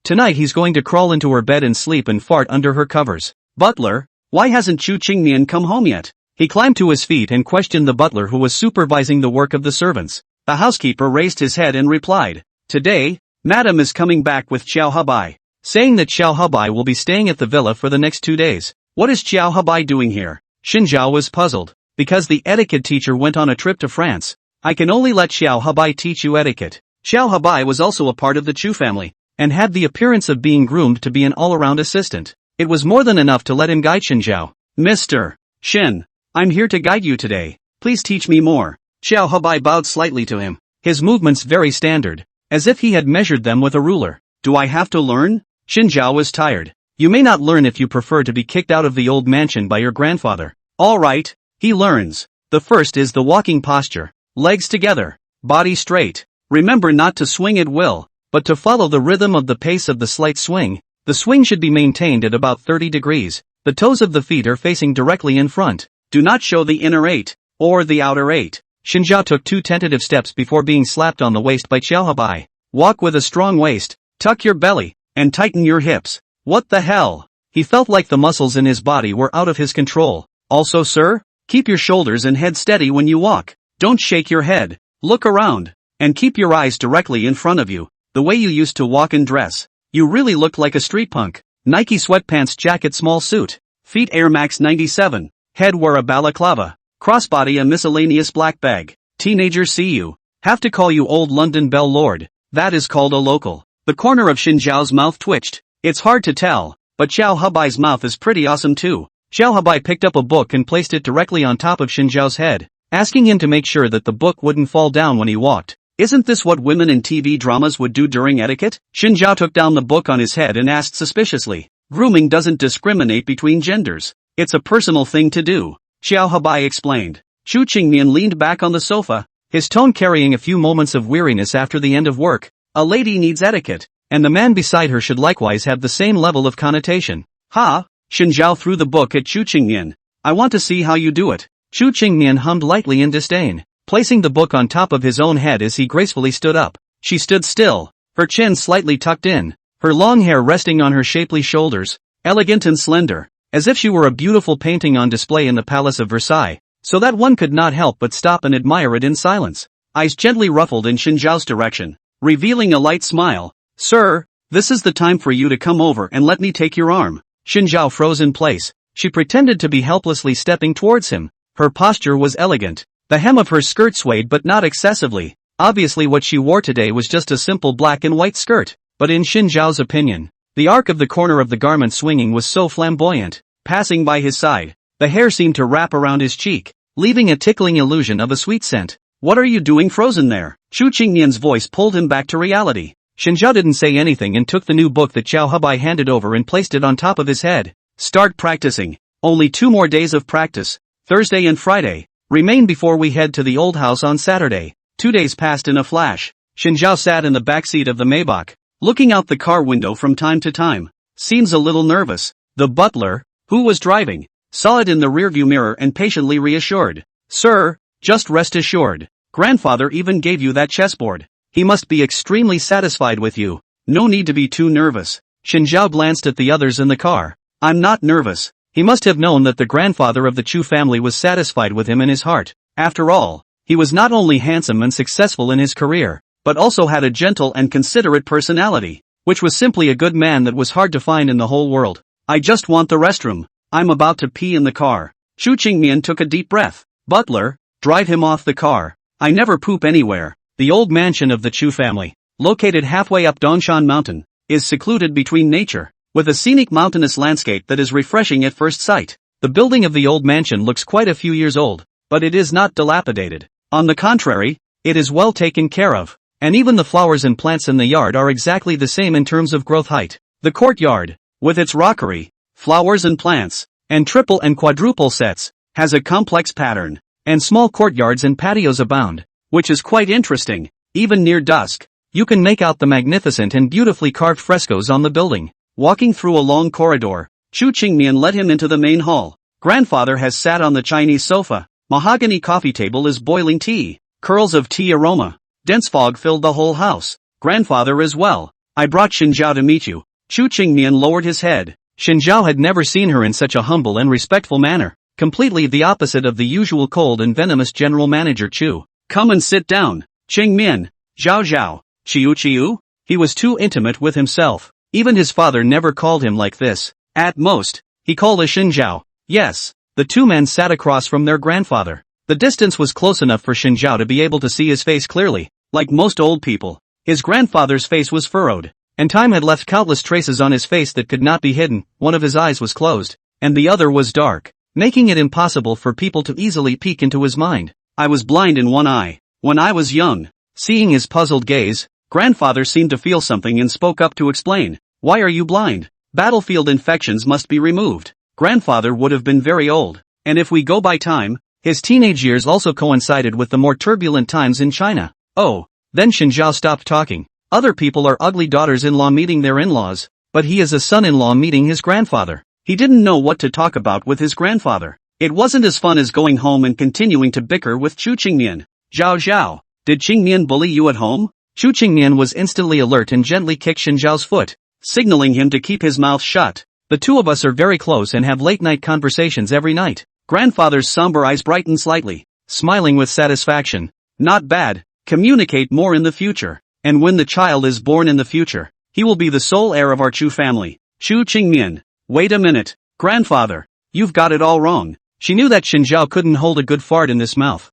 tonight he's going to crawl into her bed and sleep and fart under her covers. Butler, why hasn't Chu Qingmian come home yet? He climbed to his feet and questioned the butler who was supervising the work of the servants. The housekeeper raised his head and replied, Today, Madam is coming back with Xiao Habai, saying that Xiao Habai will be staying at the villa for the next 2 days. What is Xiao Habai doing here? Xinjiao was puzzled. Because the etiquette teacher went on a trip to France. I can only let Xiao Habai teach you etiquette. Xiao Habai was also a part of the Chu family, and had the appearance of being groomed to be an all-around assistant. It was more than enough to let him guide Xinjiao. Mr. Shin, I'm here to guide you today. Please teach me more. Xiao Habai bowed slightly to him, his movements very standard, as if he had measured them with a ruler. Do I have to learn? Xinjiao was tired. You may not learn if you prefer to be kicked out of the old mansion by your grandfather. All right, he learns. The first is the walking posture. Legs together, body straight. Remember not to swing at will, but to follow the rhythm of the pace of the slight swing. The swing should be maintained at about 30 degrees. The toes of the feet are facing directly in front. Do not show the inner 8, or the outer 8. Xinjiao took 2 tentative steps before being slapped on the waist by Xiao Habai. Walk with a strong waist, tuck your belly, and tighten your hips. What the hell? He felt like the muscles in his body were out of his control. Also, sir, keep your shoulders and head steady when you walk. Don't shake your head. Look around, and keep your eyes directly in front of you, the way you used to walk and dress. You really looked like a street punk. Nike sweatpants jacket small suit. Feet Air Max 97. Head wear a balaclava. Crossbody a miscellaneous black bag. Teenager see you. Have to call you old London Belle Lord. That is called a local. The corner of Xin Zhao's mouth twitched. It's hard to tell, but Xiao Hubai's mouth is pretty awesome too. Xiao Hubai picked up a book and placed it directly on top of Xin Zhao's head, asking him to make sure that the book wouldn't fall down when he walked. Isn't this what women in TV dramas would do during etiquette? Xin Zhao took down the book on his head and asked suspiciously. Grooming doesn't discriminate between genders. It's a personal thing to do, Xiao Hubai explained. Chu Qingmian leaned back on the sofa, his tone carrying a few moments of weariness after the end of work. A lady needs etiquette, and the man beside her should likewise have the same level of connotation. Ha! Xin Zhao threw the book at Chu Qingmian. I want to see how you do it. Chu Qingmian hummed lightly in disdain, placing the book on top of his own head as he gracefully stood up. She stood still, her chin slightly tucked in, her long hair resting on her shapely shoulders, elegant and slender, as if she were a beautiful painting on display in the Palace of Versailles, so that one could not help but stop and admire it in silence. Eyes gently ruffled in Xin Zhao's direction, revealing a light smile. Sir, this is the time for you to come over and let me take your arm. Xin Zhao froze in place. She pretended to be helplessly stepping towards him. Her posture was elegant. The hem of her skirt swayed but not excessively. Obviously what she wore today was just a simple black and white skirt. But in Xin Zhao's opinion, the arc of the corner of the garment swinging was so flamboyant. Passing by his side, the hair seemed to wrap around his cheek, leaving a tickling illusion of a sweet scent. What are you doing frozen there? Chu Qingmian's voice pulled him back to reality. Xin Zhao didn't say anything and took the new book that Xiao Hubai handed over and placed it on top of his head. Start practicing. Only 2 more days of practice, Thursday and Friday, remain before we head to the old house on Saturday. 2 days passed in a flash. Xin Zhao sat in the backseat of the Maybach, looking out the car window from time to time. Seems a little nervous. The butler, who was driving, saw it in the rearview mirror and patiently reassured. Sir, just rest assured. Grandfather even gave you that chessboard. He must be extremely satisfied with you. No need to be too nervous. Xin Zhao glanced at the others in the car. I'm not nervous. He must have known that the grandfather of the Chu family was satisfied with him in his heart. After all, he was not only handsome and successful in his career, but also had a gentle and considerate personality, which was simply a good man that was hard to find in the whole world. I just want the restroom. I'm about to pee in the car. Chu Qingmian took a deep breath. Butler, drive him off the car. I never poop anywhere. The old mansion of the Chu family, located halfway up Dongshan Mountain, is secluded between nature, with a scenic mountainous landscape that is refreshing at first sight. The building of the old mansion looks quite a few years old, but it is not dilapidated. On the contrary, it is well taken care of, and even the flowers and plants in the yard are exactly the same in terms of growth height. The courtyard, with its rockery, flowers and plants, and triple and quadruple sets, has a complex pattern, and small courtyards and patios abound, which is quite interesting. Even near dusk, you can make out the magnificent and beautifully carved frescoes on the building. Walking through a long corridor, Chu Qingmian led him into the main hall. Grandfather has sat on the Chinese sofa. Mahogany coffee table is boiling tea. Curls of tea aroma. Dense fog filled the whole house. Grandfather as well. I brought Xin Zhao to meet you. Chu Qingmian lowered his head. Xin Zhao had never seen her in such a humble and respectful manner, completely the opposite of the usual cold and venomous general manager Chu. Come and sit down, Qingmian. Zhao Zhao. Chiu Chiu? He was too intimate with himself. Even his father never called him like this. At most, he called a Xin Zhao. Yes, the two men sat across from their grandfather. The distance was close enough for Xin Zhao to be able to see his face clearly. Like most old people, his grandfather's face was furrowed, and time had left countless traces on his face that could not be hidden. One of his eyes was closed, and the other was dark, making it impossible for people to easily peek into his mind. I was blind in one eye when I was young. Seeing his puzzled gaze, grandfather seemed to feel something and spoke up to explain. Why are you blind? Battlefield infections must be removed. Grandfather would have been very old, and if we go by time, his teenage years also coincided with the more turbulent times in China. Oh, then Xin Zhao stopped talking. Other people are ugly daughters-in-law meeting their in-laws, but he is a son-in-law meeting his grandfather. He didn't know what to talk about with his grandfather. It wasn't as fun as going home and continuing to bicker with Chu Qingmian. Zhao Zhao, did Qingmian bully you at home? Chu Qingmian was instantly alert and gently kicked Xin Zhao's foot, signaling him to keep his mouth shut. The two of us are very close and have late-night conversations every night. Grandfather's somber eyes brightened slightly, smiling with satisfaction. Not bad. Communicate more in the future. And when the child is born in the future, he will be the sole heir of our Chu family. Chu Qingmian. Wait a minute. Grandfather. You've got it all wrong. She knew that Xinjiao couldn't hold a good fart in this mouth.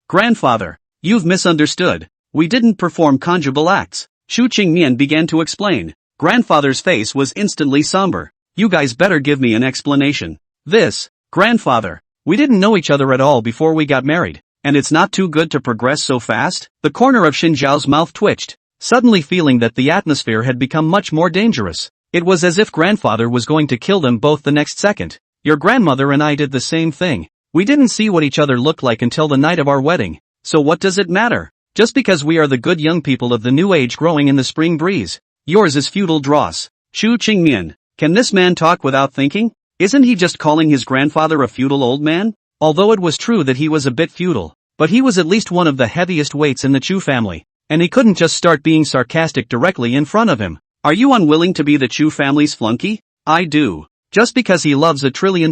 Grandfather. You've misunderstood. We didn't perform conjugal acts. Chu Qingmian began to explain. Grandfather's face was instantly somber. You guys better give me an explanation. Grandfather. We didn't know each other at all before we got married, and it's not too good to progress so fast? The corner of Xinjiao's mouth twitched, suddenly feeling that the atmosphere had become much more dangerous. It was as if grandfather was going to kill them both the next second. Your grandmother and I did the same thing. We didn't see what each other looked like until the night of our wedding. So what does it matter? Just because we are the good young people of the new age growing in the spring breeze. Yours is feudal dross. Chu Qingmian. Can this man talk without thinking? Isn't he just calling his grandfather a feudal old man? Although it was true that he was a bit feudal, but he was at least one of the heaviest weights in the Chu family, and he couldn't just start being sarcastic directly in front of him. Are you unwilling to be the Chu family's flunky? I do. Just because he loves $1 trillion.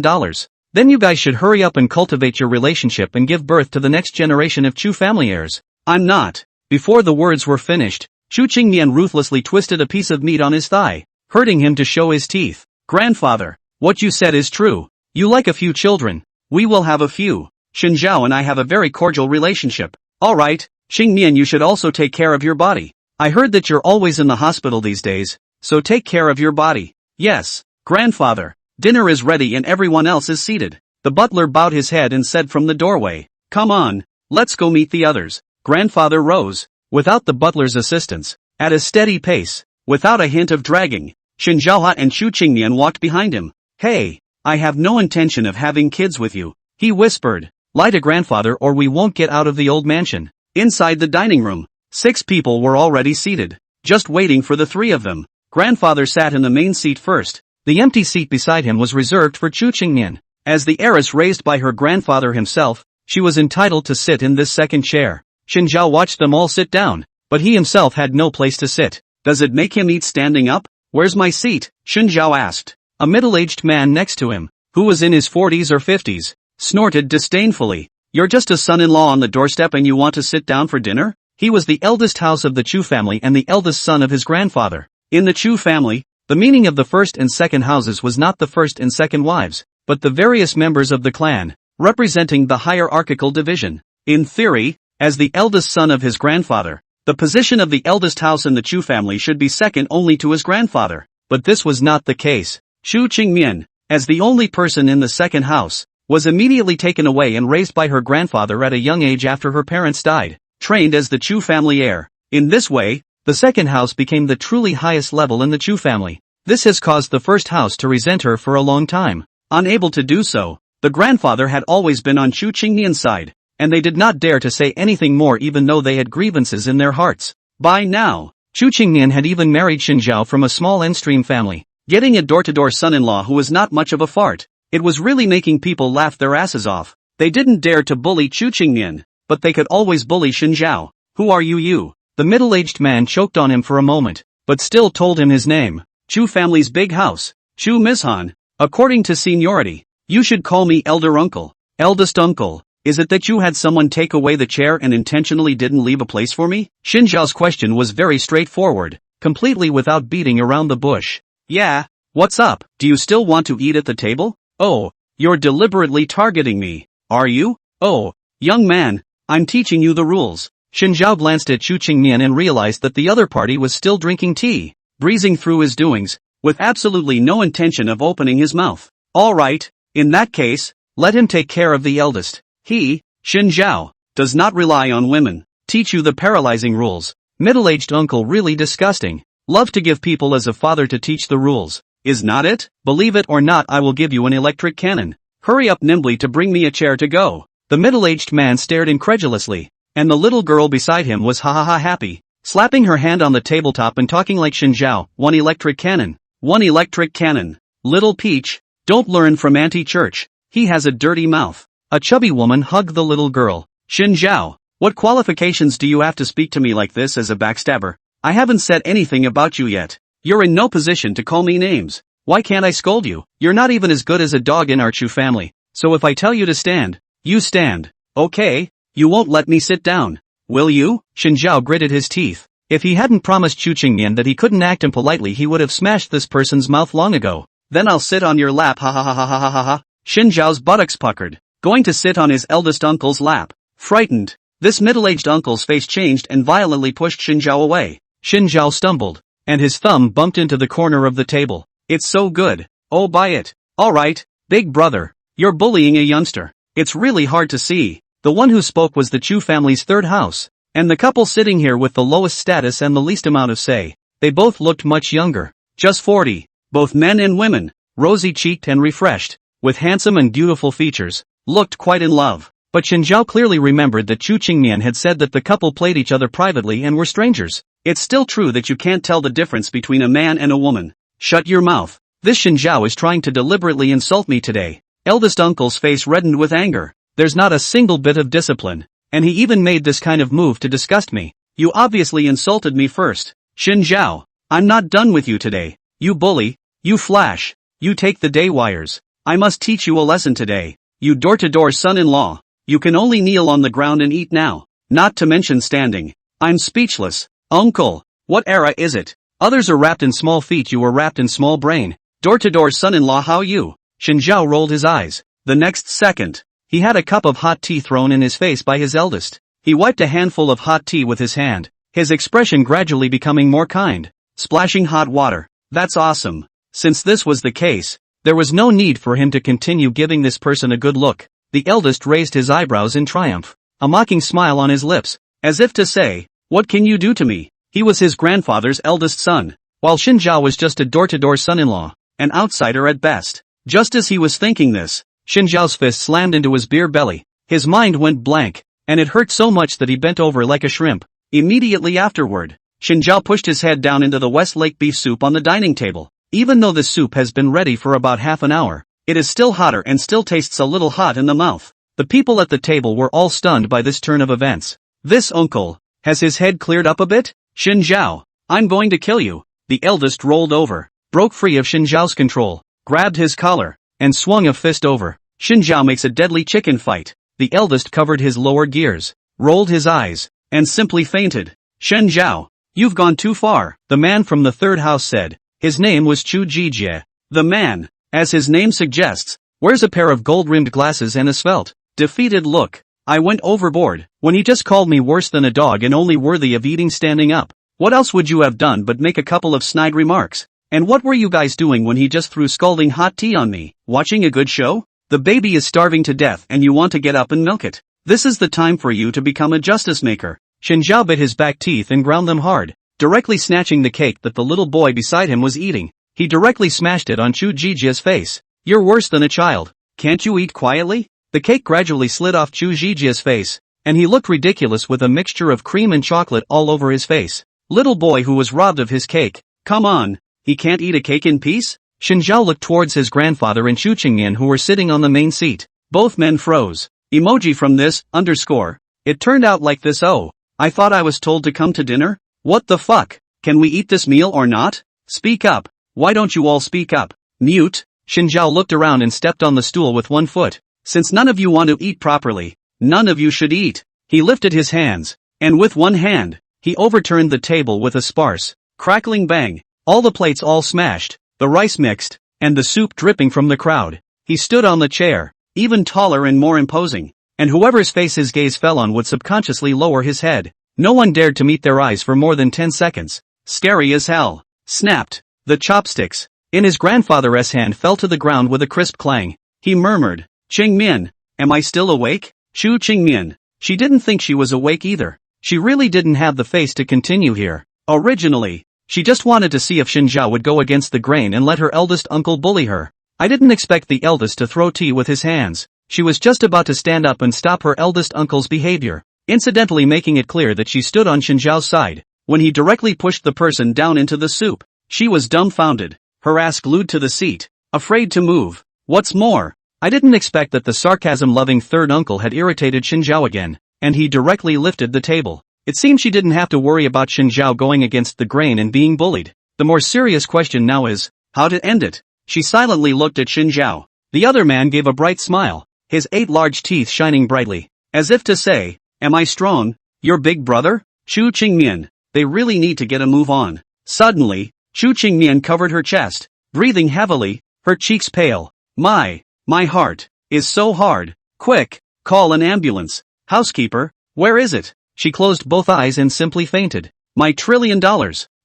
Then you guys should hurry up and cultivate your relationship and give birth to the next generation of Chu family heirs. I'm not. Before the words were finished, Chu Qingmian ruthlessly twisted a piece of meat on his thigh, hurting him to show his teeth. Grandfather, what you said is true. You like a few children. We will have a few. Xinjiao and I have a very cordial relationship. Alright, Qingmian, you should also take care of your body. I heard that you're always in the hospital these days, so take care of your body. Yes, grandfather. Dinner is ready and everyone else is seated. The butler bowed his head and said from the doorway, Come on, let's go meet the others. Grandfather rose, without the butler's assistance, at a steady pace, without a hint of dragging. Xinjiao and Chu Qingmian walked behind him. Hey, I have no intention of having kids with you, he whispered. Lie to grandfather or we won't get out of the old mansion. Inside the dining room, 6 people were already seated, just waiting for the 3 of them. Grandfather sat in the main seat first. The empty seat beside him was reserved for Chu Qingmian. As the heiress raised by her grandfather himself, she was entitled to sit in this second chair. Xinjiao watched them all sit down, but he himself had no place to sit. Does it make him eat standing up? Where's my seat? Xinjiao asked. A middle-aged man next to him, who was in his 40s or 50s, snorted disdainfully. You're just a son-in-law on the doorstep and you want to sit down for dinner? He was the eldest house of the Chu family and the eldest son of his grandfather. In the Chu family, the meaning of the first and second houses was not the first and second wives, but the various members of the clan, representing the hierarchical division. In theory, as the eldest son of his grandfather, the position of the eldest house in the Chu family should be second only to his grandfather. But this was not the case. Chu Qingmian, as the only person in the second house, was immediately taken away and raised by her grandfather at a young age after her parents died, trained as the Chu family heir. In this way, the second house became the truly highest level in the Chu family. This has caused the first house to resent her for a long time. Unable to do so, the grandfather had always been on Chu Qingmian's side, and they did not dare to say anything more even though they had grievances in their hearts. By now, Chu Qingmian had even married Xinjiao from a small N-stream family, getting a door-to-door son-in-law who was not much of a fart. It was really making people laugh their asses off. They didn't dare to bully Chu Qingmian, but they could always bully Xinjiao. Who are you? The middle-aged man choked on him for a moment, but still told him his name. Chu family's big house, Chu Mishan. According to seniority, you should call me elder uncle. Eldest uncle. Is it that you had someone take away the chair and intentionally didn't leave a place for me? Xinjiao's question was very straightforward, completely without beating around the bush. Yeah, what's up? Do you still want to eat at the table? Oh, you're deliberately targeting me, are you? Oh, young man, I'm teaching you the rules. Xinjiao glanced at Chu Qingmian and realized that the other party was still drinking tea, breezing through his doings, with absolutely no intention of opening his mouth. Alright, in that case, let him take care of the eldest. He, Xinjiao, does not rely on women. Teach you the paralyzing rules. Middle-aged uncle really disgusting. Love to give people as a father to teach the rules. Is not it? Believe it or not, I will give you an electric cannon. Hurry up nimbly to bring me a chair to go. The middle-aged man stared incredulously, and the little girl beside him was ha happy, slapping her hand on the tabletop and talking like Xinjiao. One electric cannon. One electric cannon. Little Peach, don't learn from Auntie Church. He has a dirty mouth. A chubby woman hugged the little girl. Xinjiao, what qualifications do you have to speak to me like this as a backstabber? I haven't said anything about you yet. You're in no position to call me names. Why can't I scold you? You're not even as good as a dog in our Chu family. So if I tell you to stand, you stand. Okay, you won't let me sit down. Will you? Xinjiao gritted his teeth. If he hadn't promised Chu Qingmian that he couldn't act impolitely, he would have smashed this person's mouth long ago. Then I'll sit on your lap, ha ha ha ha ha ha ha ha. Xin Zhao's buttocks puckered. Going to sit on his eldest uncle's lap. Frightened, this middle-aged uncle's face changed and violently pushed Xin Zhao away. Xin Zhao stumbled, and his thumb bumped into the corner of the table. It's so good. Oh, buy it. Alright, big brother. You're bullying a youngster. It's really hard to see. The one who spoke was the Chu family's third house, and the couple sitting here with the lowest status and the least amount of say. They both looked much younger. Just 40. Both men and women, rosy-cheeked and refreshed, with handsome and beautiful features, looked quite in love. But Xin Zhao clearly remembered that Chu Qingmian had said that the couple played each other privately and were strangers. It's still true that you can't tell the difference between a man and a woman. Shut your mouth. This Xin Zhao is trying to deliberately insult me today. Eldest uncle's face reddened with anger. There's not a single bit of discipline. And he even made this kind of move to disgust me. You obviously insulted me first. Xin Zhao, I'm not done with you today. You bully. You flash. You take the day wires. I must teach you a lesson today. You door-to-door son-in-law. You can only kneel on the ground and eat now. Not to mention standing. I'm speechless. Uncle, what era is it? Others are wrapped in small feet, you were wrapped in small brain. Door-to-door son-in-law, how you? Xin Zhao rolled his eyes. The next second, he had a cup of hot tea thrown in his face by his eldest. He wiped a handful of hot tea with his hand, his expression gradually becoming more kind. Splashing hot water. That's awesome. Since this was the case, there was no need for him to continue giving this person a good look. The eldest raised his eyebrows in triumph, a mocking smile on his lips, as if to say, what can you do to me? He was his grandfather's eldest son, while Xin Zhao was just a door-to-door son-in-law, an outsider at best. Just as he was thinking this, Xin Zhao's fist slammed into his beer belly. His mind went blank, and it hurt so much that he bent over like a shrimp. Immediately afterward, Xin Zhao pushed his head down into the Westlake beef soup on the dining table. Even though the soup has been ready for about half an hour, it is still hotter and still tastes a little hot in the mouth. The people at the table were all stunned by this turn of events. This uncle, has his head cleared up a bit? Xin Zhao, I'm going to kill you. The eldest rolled over, broke free of Xin Zhao's control, grabbed his collar, and swung a fist over. Xin Zhao makes a deadly chicken fight. The eldest covered his lower gears, rolled his eyes, and simply fainted. Xin Zhao, you've gone too far, the man from the third house said. His name was Chu Jijie. The man, as his name suggests, wears a pair of gold-rimmed glasses and a svelte, defeated look. I went overboard when he just called me worse than a dog and only worthy of eating standing up. What else would you have done but make a couple of snide remarks? And what were you guys doing when he just threw scalding hot tea on me? Watching a good show? The baby is starving to death and you want to get up and milk it. This is the time for you to become a justice maker. Xin Zhao bit his back teeth and ground them hard, directly snatching the cake that the little boy beside him was eating. He directly smashed it on Chu Jijie's face. You're worse than a child. Can't you eat quietly? The cake gradually slid off Chu Jijie's face, and he looked ridiculous with a mixture of cream and chocolate all over his face. Little boy who was robbed of his cake. Come on, he can't eat a cake in peace? Xin Zhao looked towards his grandfather and Chu Qingmian who were sitting on the main seat. Both men froze. Emoji from this, underscore. It turned out like this. Oh, I thought I was told to come to dinner? What the fuck? Can we eat this meal or not? Speak up. Why don't you all speak up? Mute. Xin Zhao looked around and stepped on the stool with one foot. Since none of you want to eat properly, none of you should eat. He lifted his hands, and with one hand, he overturned the table with a sparse, crackling bang. All the plates all smashed, the rice mixed, and the soup dripping from the crowd. He stood on the chair, even taller and more imposing, and whoever's face his gaze fell on would subconsciously lower his head. No one dared to meet their eyes for more than 10 seconds. Scary as hell. Snapped. The chopsticks in his grandfather's hand fell to the ground with a crisp clang. He murmured, Qingmian, am I still awake? Chu Qingmian. She didn't think she was awake either. She really didn't have the face to continue here. Originally, she just wanted to see if Xin Zhao would go against the grain and let her eldest uncle bully her. I didn't expect the eldest to throw tea with his hands. She was just about to stand up and stop her eldest uncle's behavior, incidentally making it clear that she stood on Xin Zhao's side, when he directly pushed the person down into the soup. She was dumbfounded, her ass glued to the seat, afraid to move. What's more, I didn't expect that the sarcasm-loving third uncle had irritated Xin Zhao again, and he directly lifted the table. It seemed she didn't have to worry about Xin Zhao going against the grain and being bullied. The more serious question now is, how to end it. She silently looked at Xin Zhao. The other man gave a bright smile, his 8 large teeth shining brightly, as if to say, am I strong, your big brother? Chu Qingmian, they really need to get a move on. Suddenly, Chu Qingmian covered her chest, breathing heavily, her cheeks pale. My heart is so hard. Quick, call an ambulance. Housekeeper, where is it? She closed both eyes and simply fainted. My $1 trillion.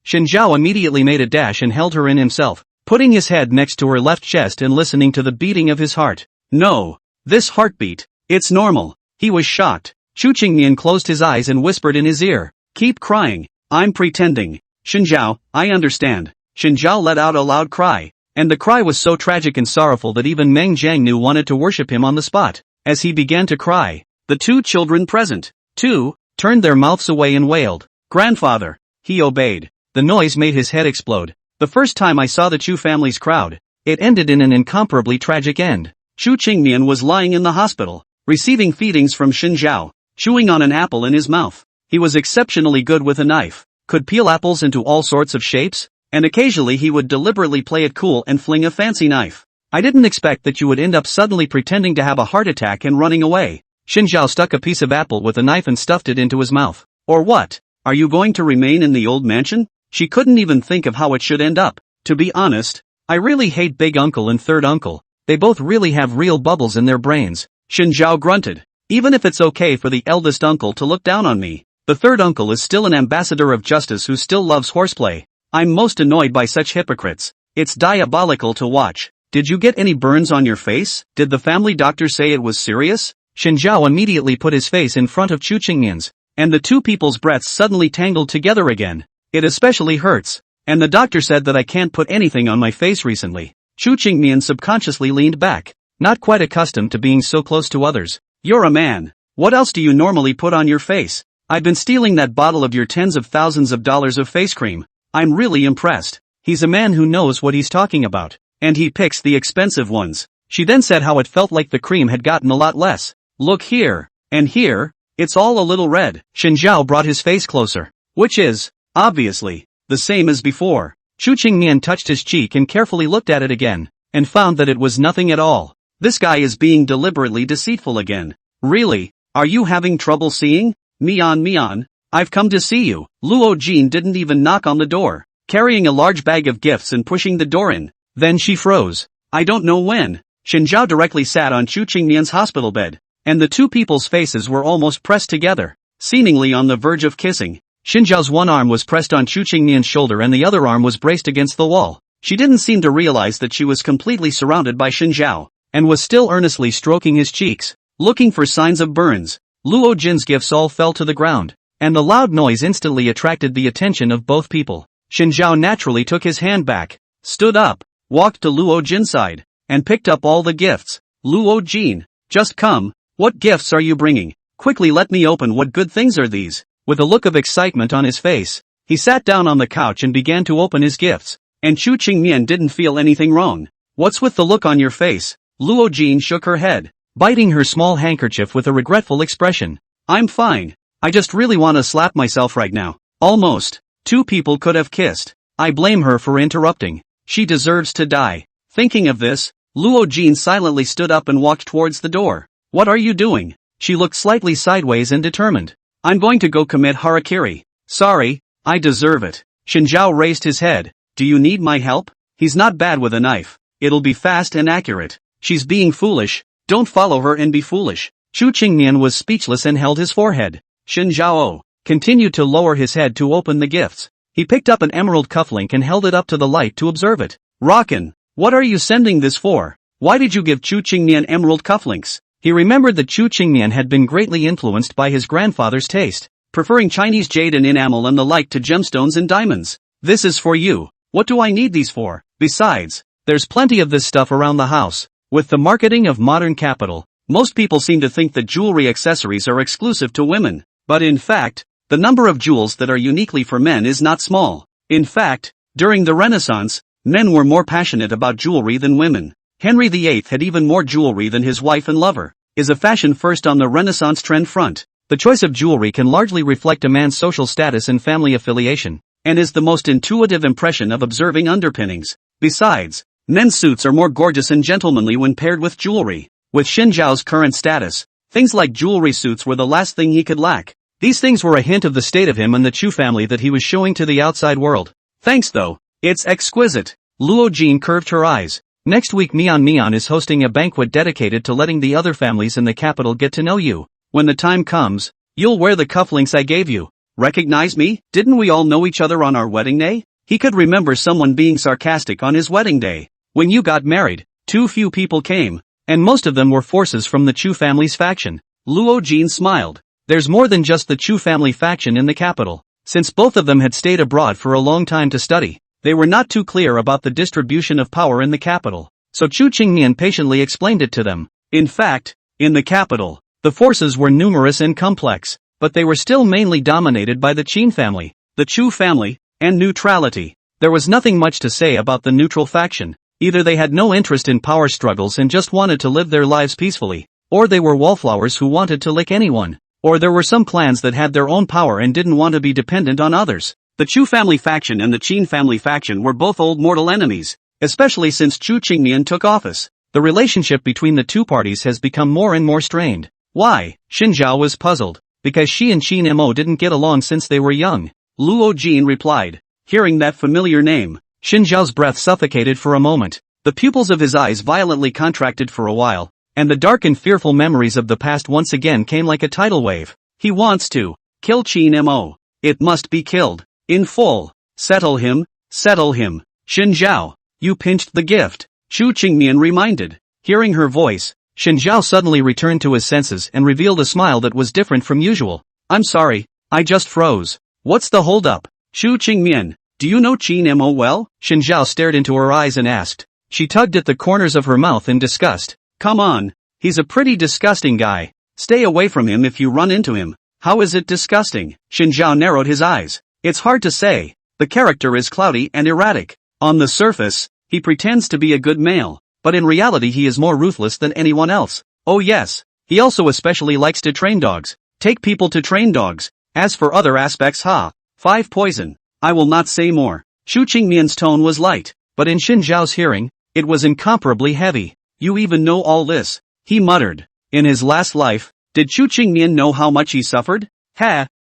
Shen Zhao immediately made a dash and held her in himself, putting his head next to her left chest and listening to the beating of his heart. No. This heartbeat. It's normal. He was shocked. Chu Qingmian closed his eyes and whispered in his ear. Keep crying. I'm pretending. Shen Zhao, I understand. Shen Zhao let out a loud cry, and the cry was so tragic and sorrowful that even Meng Jiangnu wanted to worship him on the spot. As he began to cry, the two children present, too, turned their mouths away and wailed. Grandfather. He obeyed. The noise made his head explode. The first time I saw the Chu family's crowd, it ended in an incomparably tragic end. Chu Qingmian was lying in the hospital, receiving feedings from Shen Zhao, chewing on an apple in his mouth. He was exceptionally good with a knife, could peel apples into all sorts of shapes, and occasionally he would deliberately play it cool and fling a fancy knife. I didn't expect that you would end up suddenly pretending to have a heart attack and running away. Shen Zhao stuck a piece of apple with a knife and stuffed it into his mouth. Or what? Are you going to remain in the old mansion? She couldn't even think of how it should end up. To be honest, I really hate big uncle and third uncle. They both really have real bubbles in their brains. Shen Zhao grunted. Even if it's okay for the eldest uncle to look down on me, the third uncle is still an ambassador of justice who still loves horseplay. I'm most annoyed by such hypocrites. It's diabolical to watch. Did you get any burns on your face? Did the family doctor say it was serious? Shen Zhao immediately put his face in front of Chu Qingmian's, and the two people's breaths suddenly tangled together again. It especially hurts. And the doctor said that I can't put anything on my face recently. Chu Qingmian subconsciously leaned back, not quite accustomed to being so close to others. You're a man. What else do you normally put on your face? I've been stealing that bottle of your tens of thousands of dollars of face cream. I'm really impressed. He's a man who knows what he's talking about, and he picks the expensive ones. She then said how it felt like the cream had gotten a lot less. Look here, and here, it's all a little red. Shen Zhao brought his face closer, which is, obviously, the same as before. Chu Qingmian touched his cheek and carefully looked at it again, and found that it was nothing at all. This guy is being deliberately deceitful again. Really? Are you having trouble seeing? Mian, I've come to see you. Luo Jin didn't even knock on the door, carrying a large bag of gifts and pushing the door in. Then she froze. I don't know when. Shen Zhao directly sat on Chu Qingmian's hospital bed, and the two people's faces were almost pressed together, seemingly on the verge of kissing. Shen Zhao's one arm was pressed on Chu Qingmian's shoulder and the other arm was braced against the wall. She didn't seem to realize that she was completely surrounded by Shen Zhao, and was still earnestly stroking his cheeks, looking for signs of burns. Luo Jin's gifts all fell to the ground, and the loud noise instantly attracted the attention of both people. Shen Zhao naturally took his hand back, stood up, walked to Luo Jin's side, and picked up all the gifts. Luo Jin, just come. What gifts are you bringing? Quickly let me open. What good things are these? With a look of excitement on his face, he sat down on the couch and began to open his gifts, and Chu Qingmian didn't feel anything wrong. What's with the look on your face? Luo Jin shook her head, biting her small handkerchief with a regretful expression. I'm fine. I just really want to slap myself right now. Almost. Two people could have kissed. I blame her for interrupting. She deserves to die. Thinking of this, Luo Jin silently stood up and walked towards the door. What are you doing? She looked slightly sideways and determined. I'm going to go commit harakiri. Sorry, I deserve it. Shen Zhao raised his head. Do you need my help? He's not bad with a knife. It'll be fast and accurate. She's being foolish. Don't follow her and be foolish. Chu Qingmian was speechless and held his forehead. Shen Zhao continued to lower his head to open the gifts. He picked up an emerald cufflink and held it up to the light to observe it. Rockin', what are you sending this for? Why did you give Chu Qingmian emerald cufflinks? He remembered that Chu Qingmian had been greatly influenced by his grandfather's taste, preferring Chinese jade and enamel and the like to gemstones and diamonds. This is for you. What do I need these for? Besides, there's plenty of this stuff around the house. With the marketing of modern capital, most people seem to think that jewelry accessories are exclusive to women. But in fact, the number of jewels that are uniquely for men is not small. In fact, during the Renaissance, men were more passionate about jewelry than women. Henry VIII had even more jewelry than his wife and lover. Is a fashion first on the Renaissance trend front. The choice of jewelry can largely reflect a man's social status and family affiliation, and is the most intuitive impression of observing underpinnings. Besides, men's suits are more gorgeous and gentlemanly when paired with jewelry. With Shen Zhao's current status, things like jewelry suits were the last thing he could lack. These things were a hint of the state of him and the Chu family that he was showing to the outside world. Thanks though. It's exquisite. Luo Jin curved her eyes. Next week Mian is hosting a banquet dedicated to letting the other families in the capital get to know you. When the time comes, you'll wear the cufflinks I gave you. Recognize me? Didn't we all know each other on our wedding day? He could remember someone being sarcastic on his wedding day. When you got married, too few people came, and most of them were forces from the Chu family's faction. Luo Jin smiled. There's more than just the Chu family faction in the capital. Since both of them had stayed abroad for a long time to study, they were not too clear about the distribution of power in the capital, so Chu Qingmian patiently explained it to them. In fact, in the capital, the forces were numerous and complex, but they were still mainly dominated by the Qin family, the Chu family, and neutrality. There was nothing much to say about the neutral faction. Either they had no interest in power struggles and just wanted to live their lives peacefully, or they were wallflowers who wanted to lick anyone, or there were some clans that had their own power and didn't want to be dependent on others. The Chu family faction and the Qin family faction were both old mortal enemies, especially since Chu Qingmian took office. The relationship between the two parties has become more and more strained. Why? Xin Zhao was puzzled. Because she and Qin Mo didn't get along since they were young. Luo Jin replied. Hearing that familiar name, Xin Zhao's breath suffocated for a moment. The pupils of his eyes violently contracted for a while, and the dark and fearful memories of the past once again came like a tidal wave. He wants to kill Qin Mo. It must be killed. In full. Settle him. Xin Zhao, you pinched the gift, Chu Qingmian reminded. Hearing her voice, Xin Zhao suddenly returned to his senses and revealed a smile that was different from usual. I'm sorry, I just froze. What's the holdup? Chu Qingmian, do you know Qin Mo well? Xin Zhao stared into her eyes and asked. She tugged at the corners of her mouth in disgust. Come on, he's a pretty disgusting guy. Stay away from him if you run into him. How is it disgusting? Xin Zhao narrowed his eyes. It's hard to say. The character is cloudy and erratic. On the surface, he pretends to be a good male, but in reality he is more ruthless than anyone else. Oh yes, he also especially likes to train dogs. Take people to train dogs. As for other aspects, 5 poison. I will not say more. Chu Qingmian's tone was light, but in Xin Zhao's hearing, it was incomparably heavy. You even know all this? He muttered. In his last life, did Chu Qingmian know how much he suffered?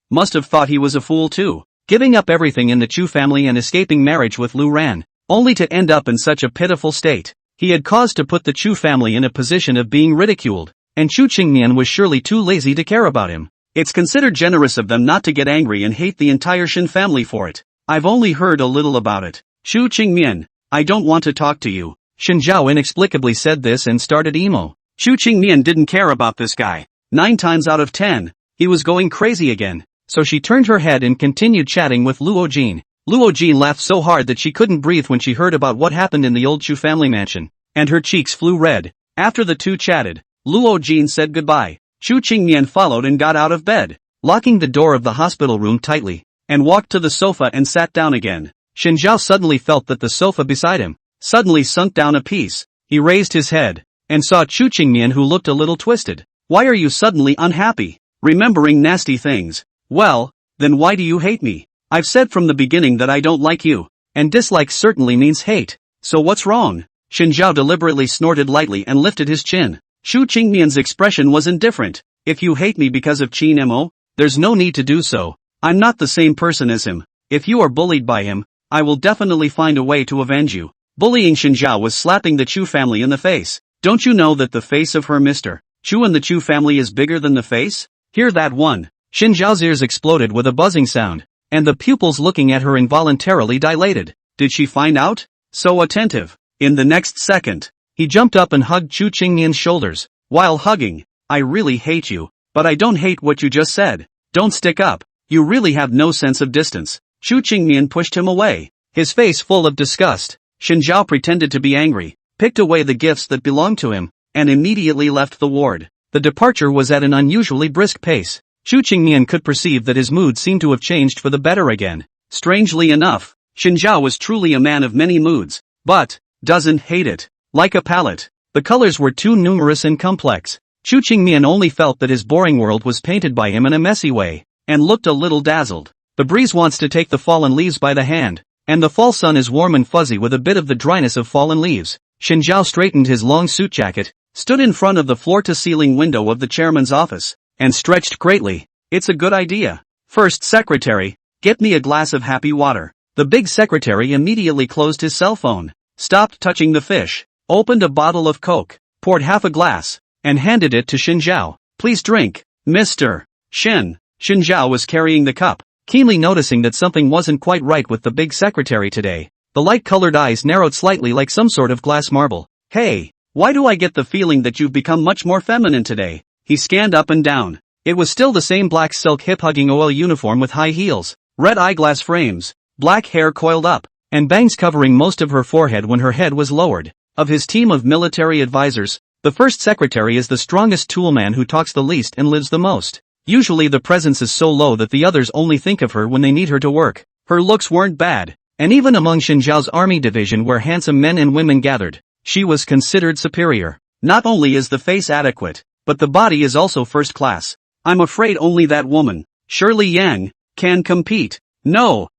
Must have thought he was a fool too. Giving up everything in the Chu family and escaping marriage with Lu Ran, only to end up in such a pitiful state. He had cause to put the Chu family in a position of being ridiculed, and Chu Qingmian was surely too lazy to care about him. It's considered generous of them not to get angry and hate the entire Shin family for it. I've only heard a little about it. Chu Qingmian, I don't want to talk to you. Xin Zhao inexplicably said this and started emo. Chu Qingmian didn't care about this guy. 9 times out of 10, he was going crazy again. So she turned her head and continued chatting with Luo Jin. Luo Jin laughed so hard that she couldn't breathe when she heard about what happened in the old Chu family mansion, and her cheeks flew red. After the two chatted, Luo Jin said goodbye. Chu Qingmian followed and got out of bed, locking the door of the hospital room tightly, and walked to the sofa and sat down again. Xin Zhao suddenly felt that the sofa beside him suddenly sunk down a piece. He raised his head and saw Chu Qingmian, who looked a little twisted. Why are you suddenly unhappy? Remembering nasty things. Well, then why do you hate me? I've said from the beginning that I don't like you, and dislike certainly means hate. So what's wrong? Xin Zhao deliberately snorted lightly and lifted his chin. Chu Qingmian's expression was indifferent. If you hate me because of Qin Mo, there's no need to do so. I'm not the same person as him. If you are bullied by him, I will definitely find a way to avenge you. Bullying Xin Zhao was slapping the Chu family in the face. Don't you know that the face of her Mr. Chu and the Chu family is bigger than the face? Hear that one. Xin Zhao's ears exploded with a buzzing sound, and the pupils looking at her involuntarily dilated. Did she find out? So attentive. In the next second, he jumped up and hugged Chu Qingmian's shoulders. While hugging, I really hate you, but I don't hate what you just said. Don't stick up. You really have no sense of distance. Chu Qingmian pushed him away, his face full of disgust. Xin Zhao pretended to be angry, picked away the gifts that belonged to him, and immediately left the ward. The departure was at an unusually brisk pace. Chu Qingmian could perceive that his mood seemed to have changed for the better again. Strangely enough, Xin Zhao was truly a man of many moods, but doesn't hate it. Like a palette, the colors were too numerous and complex. Chu Qingmian only felt that his boring world was painted by him in a messy way, and looked a little dazzled. The breeze wants to take the fallen leaves by the hand, and the fall sun is warm and fuzzy with a bit of the dryness of fallen leaves. Xin Zhao straightened his long suit jacket, stood in front of the floor-to-ceiling window of the chairman's office, and stretched greatly. It's a good idea. First secretary, get me a glass of happy water. The big secretary immediately closed his cell phone, stopped touching the fish, opened a bottle of Coke, poured half a glass, and handed it to Xin Zhao. Please drink, Mr. Xin. Xin Zhao was carrying the cup, keenly noticing that something wasn't quite right with the big secretary today. The light-colored eyes narrowed slightly like some sort of glass marble. Hey, why do I get the feeling that you've become much more feminine today? He scanned up and down. It was still the same black silk hip-hugging OL uniform with high heels, red eyeglass frames, black hair coiled up, and bangs covering most of her forehead when her head was lowered. Of his team of military advisors, the first secretary is the strongest toolman who talks the least and lives the most. Usually the presence is so low that the others only think of her when they need her to work. Her looks weren't bad, and even among Xin Zhao's army division where handsome men and women gathered, she was considered superior. Not only is the face adequate, but the body is also first class. I'm afraid only that woman, Shirley Yang, can compete. No,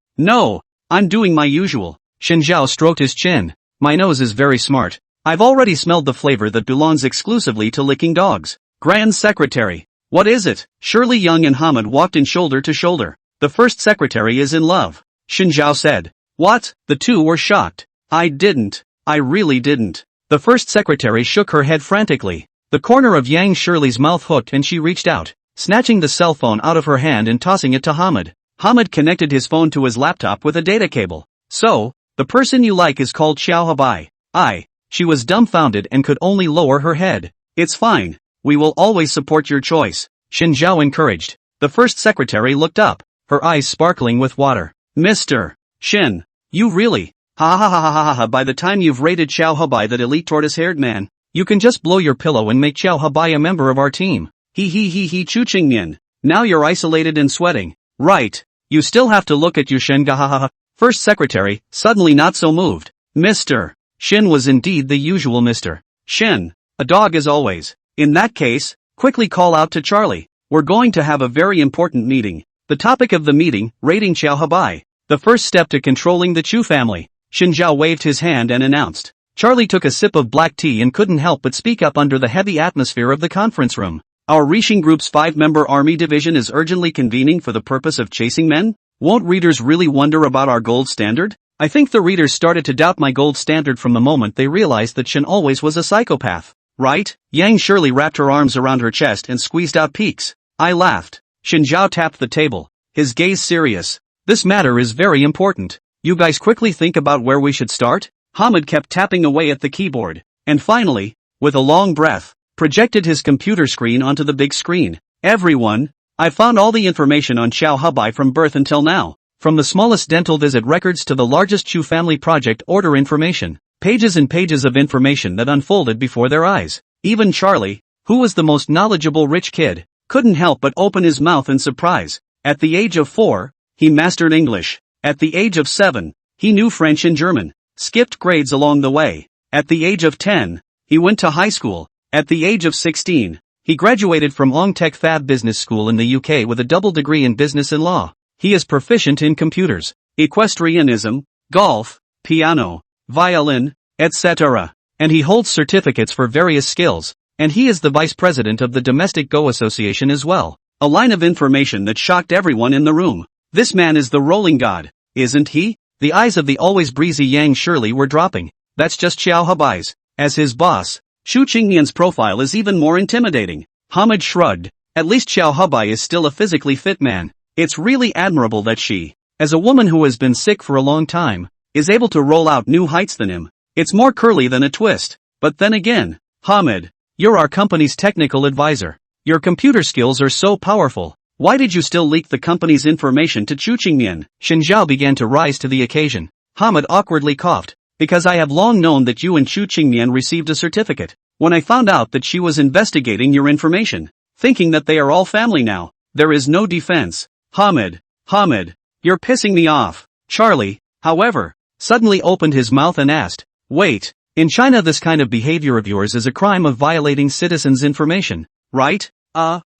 I'm doing my usual. Xin Zhao stroked his chin. My nose is very smart. I've already smelled the flavor that belongs exclusively to licking dogs. Grand Secretary. What is it? Shirley Yang and Hamid walked in shoulder to shoulder. The first secretary is in love, Xin Zhao said. What? The two were shocked. I really didn't. The first secretary shook her head frantically. The corner of Yang Shirley's mouth hooked and she reached out, snatching the cell phone out of her hand and tossing it to Hamid. Hamid connected his phone to his laptop with a data cable. So, the person you like is called Xiao Habai. She was dumbfounded and could only lower her head. It's fine. We will always support your choice, Xin Zhao encouraged. The first secretary looked up, her eyes sparkling with water. Mr. Xin, you really? Ha ha ha ha ha ha. By the time you've rated Xiao Habai, that elite tortoise-haired man, you can just blow your pillow and make Xiao Habai a member of our team. He Chu Qingmian. Now you're isolated and sweating. Right. You still have to look at Yushen Gahaha. First secretary, suddenly not so moved. Mr. Xin was indeed the usual Mr. Xin. A dog as always. In that case, quickly call out to Charlie. We're going to have a very important meeting. The topic of the meeting, rating Xiao Habai. The first step to controlling the Chu family. Xin Zhao waved his hand and announced. Charlie took a sip of black tea and couldn't help but speak up under the heavy atmosphere of the conference room. Our Rixing Group's 5-member army division is urgently convening for the purpose of chasing men? Won't readers really wonder about our gold standard? I think the readers started to doubt my gold standard from the moment they realized that Shen always was a psychopath. Right? Yang Shirley wrapped her arms around her chest and squeezed out peaks. I laughed. Xin Zhao tapped the table, his gaze serious. This matter is very important. You guys quickly think about where we should start? Hamid kept tapping away at the keyboard, and finally, with a long breath, projected his computer screen onto the big screen. Everyone, I found all the information on Xiao Habai from birth until now. From the smallest dental visit records to the largest Chu family project order information. Pages and pages of information that unfolded before their eyes. Even Charlie, who was the most knowledgeable rich kid, couldn't help but open his mouth in surprise. At the age of 4, he mastered English. At the age of 7, he knew French and German, skipped grades along the way. At the age of 10, he went to high school. At the age of 16, he graduated from Ong Tech Fab Business School in the UK with a double degree in business and law. He is proficient in computers, equestrianism, golf, piano, violin, etc. And he holds certificates for various skills, and he is the vice president of the Domestic Go Association as well. A line of information that shocked everyone in the room. This man is the rolling god, isn't he? The eyes of the always breezy Yang Shirley were dropping. That's just Xiao Habai's. As his boss, Chu Qingmian's profile is even more intimidating. Hamid shrugged. At least Xiao Habai is still a physically fit man. It's really admirable that she, as a woman who has been sick for a long time, is able to roll out new heights than him. It's more curly than a twist. But then again, Hamid, you're our company's technical advisor. Your computer skills are so powerful. Why did you still leak the company's information to Chu Qingmian? Xin Zhao began to rise to the occasion. Hamid awkwardly coughed. Because I have long known that you and Chu Qingmian received a certificate. When I found out that she was investigating your information, thinking that they are all family now, there is no defense. Hamid, you're pissing me off. Charlie, however, suddenly opened his mouth and asked, wait, in China this kind of behavior of yours is a crime of violating citizens' information, right?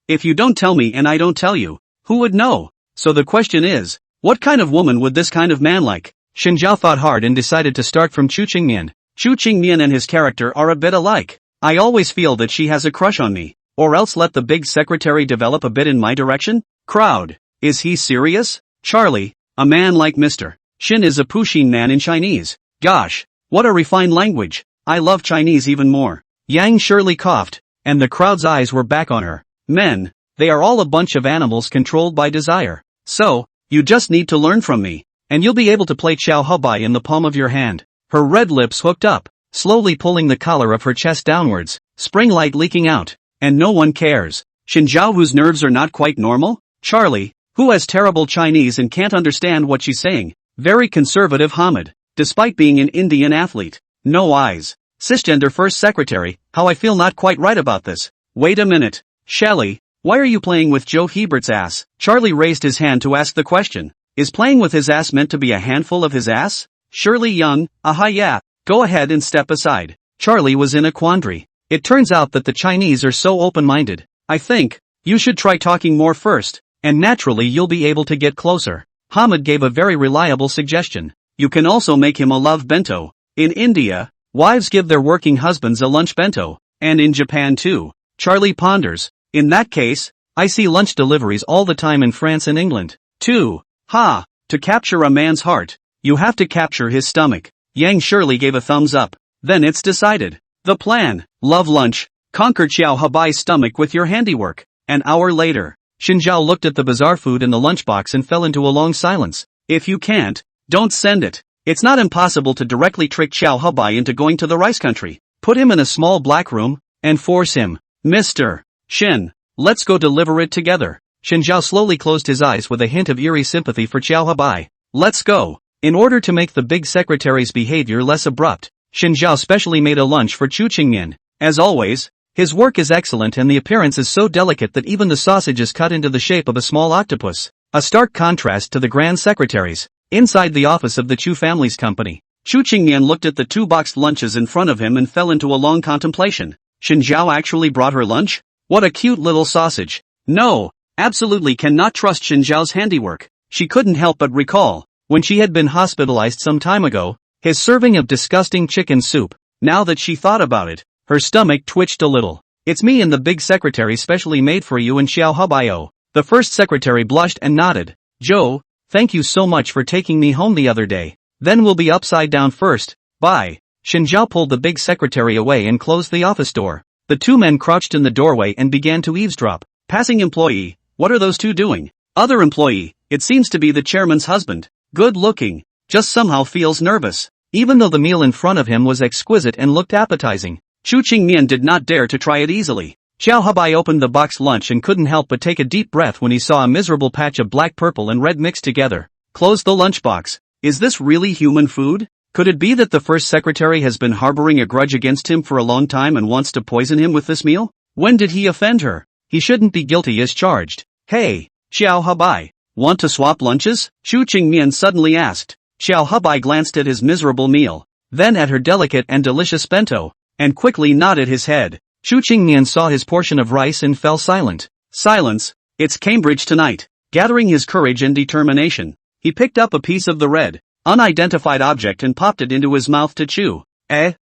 If you don't tell me and I don't tell you, who would know? So the question is, what kind of woman would this kind of man like? Xin Zhao thought hard and decided to start from Chu Qingmian. Chu Qingmian and his character are a bit alike. I always feel that she has a crush on me, or else let the big secretary develop a bit in my direction. Crowd. Is he serious? Charlie, a man like Mr. Shin is a Pushin man in Chinese. Gosh, what a refined language. I love Chinese even more. Yang Shirley coughed, and the crowd's eyes were back on her. Men, they are all a bunch of animals controlled by desire. So, you just need to learn from me, and you'll be able to play Xiao Habai in the palm of your hand. Her red lips hooked up, slowly pulling the collar of her chest downwards, spring light leaking out. And no one cares. Shinjiao, whose nerves are not quite normal? Charlie, who has terrible Chinese and can't understand what she's saying. Very conservative Hamid, despite being an Indian athlete. No eyes. Cisgender first secretary, how I feel not quite right about this. Wait a minute. Shelley, why are you playing with Joe Hebert's ass? Charlie raised his hand to ask the question. Is playing with his ass meant to be a handful of his ass? Shirley Young, aha yeah, go ahead and step aside. Charlie was in a quandary. It turns out that the Chinese are so open-minded. I think you should try talking more first, and naturally you'll be able to get closer. Hamid gave a very reliable suggestion. You can also make him a love bento. In India, wives give their working husbands a lunch bento, and in Japan too. Charlie ponders. In that case, I see lunch deliveries all the time in France and England, too. Ha! To capture a man's heart, you have to capture his stomach. Yang Shirley gave a thumbs up. Then it's decided. The plan, love lunch, conquer Xiao Habai's stomach with your handiwork. An hour later, Xinjiao looked at the bizarre food in the lunchbox and fell into a long silence. If you can't, don't send it. It's not impossible to directly trick Xiao Habai into going to the rice country. Put him in a small black room, and force him. Mr. Shin, let's go deliver it together. Xinjiao slowly closed his eyes with a hint of eerie sympathy for Xiao Habai. Let's go. In order to make the big secretary's behavior less abrupt, Xinjiao specially made a lunch for Chu Qingmian. As always, his work is excellent and the appearance is so delicate that even the sausage is cut into the shape of a small octopus. A stark contrast to the grand secretaries. Inside the office of the Chu family's company, Chu Qingmian looked at the two boxed lunches in front of him and fell into a long contemplation. Xinjiao actually brought her lunch? What a cute little sausage. No, absolutely cannot trust Xinjiao's handiwork. She couldn't help but recall, when she had been hospitalized some time ago, his serving of disgusting chicken soup. Now that she thought about it, her stomach twitched a little. It's me and the big secretary specially made for you and Xiao Habaio. The first secretary blushed and nodded. Joe, thank you so much for taking me home the other day. Then we'll be upside down first. Bye. Xinjiao pulled the big secretary away and closed the office door. The two men crouched in the doorway and began to eavesdrop. Passing employee, what are those two doing? Other employee, it seems to be the chairman's husband. Good looking, just somehow feels nervous. Even though the meal in front of him was exquisite and looked appetizing, Chu Qingmian did not dare to try it easily. Xiao Habai opened the boxed lunch and couldn't help but take a deep breath when he saw a miserable patch of black, purple and red mixed together. Close the lunchbox. Is this really human food? Could it be that the first secretary has been harboring a grudge against him for a long time and wants to poison him with this meal? When did he offend her? He shouldn't be guilty as charged. Hey, Xiao Habai, want to swap lunches? Chu Qingmian suddenly asked. Xiao Habai glanced at his miserable meal, then at her delicate and delicious bento, and quickly nodded his head. Chu Qingmian saw his portion of rice and fell silent. Silence, it's Cambridge tonight. Gathering his courage and determination, he picked up a piece of the red, unidentified object and popped it into his mouth to chew.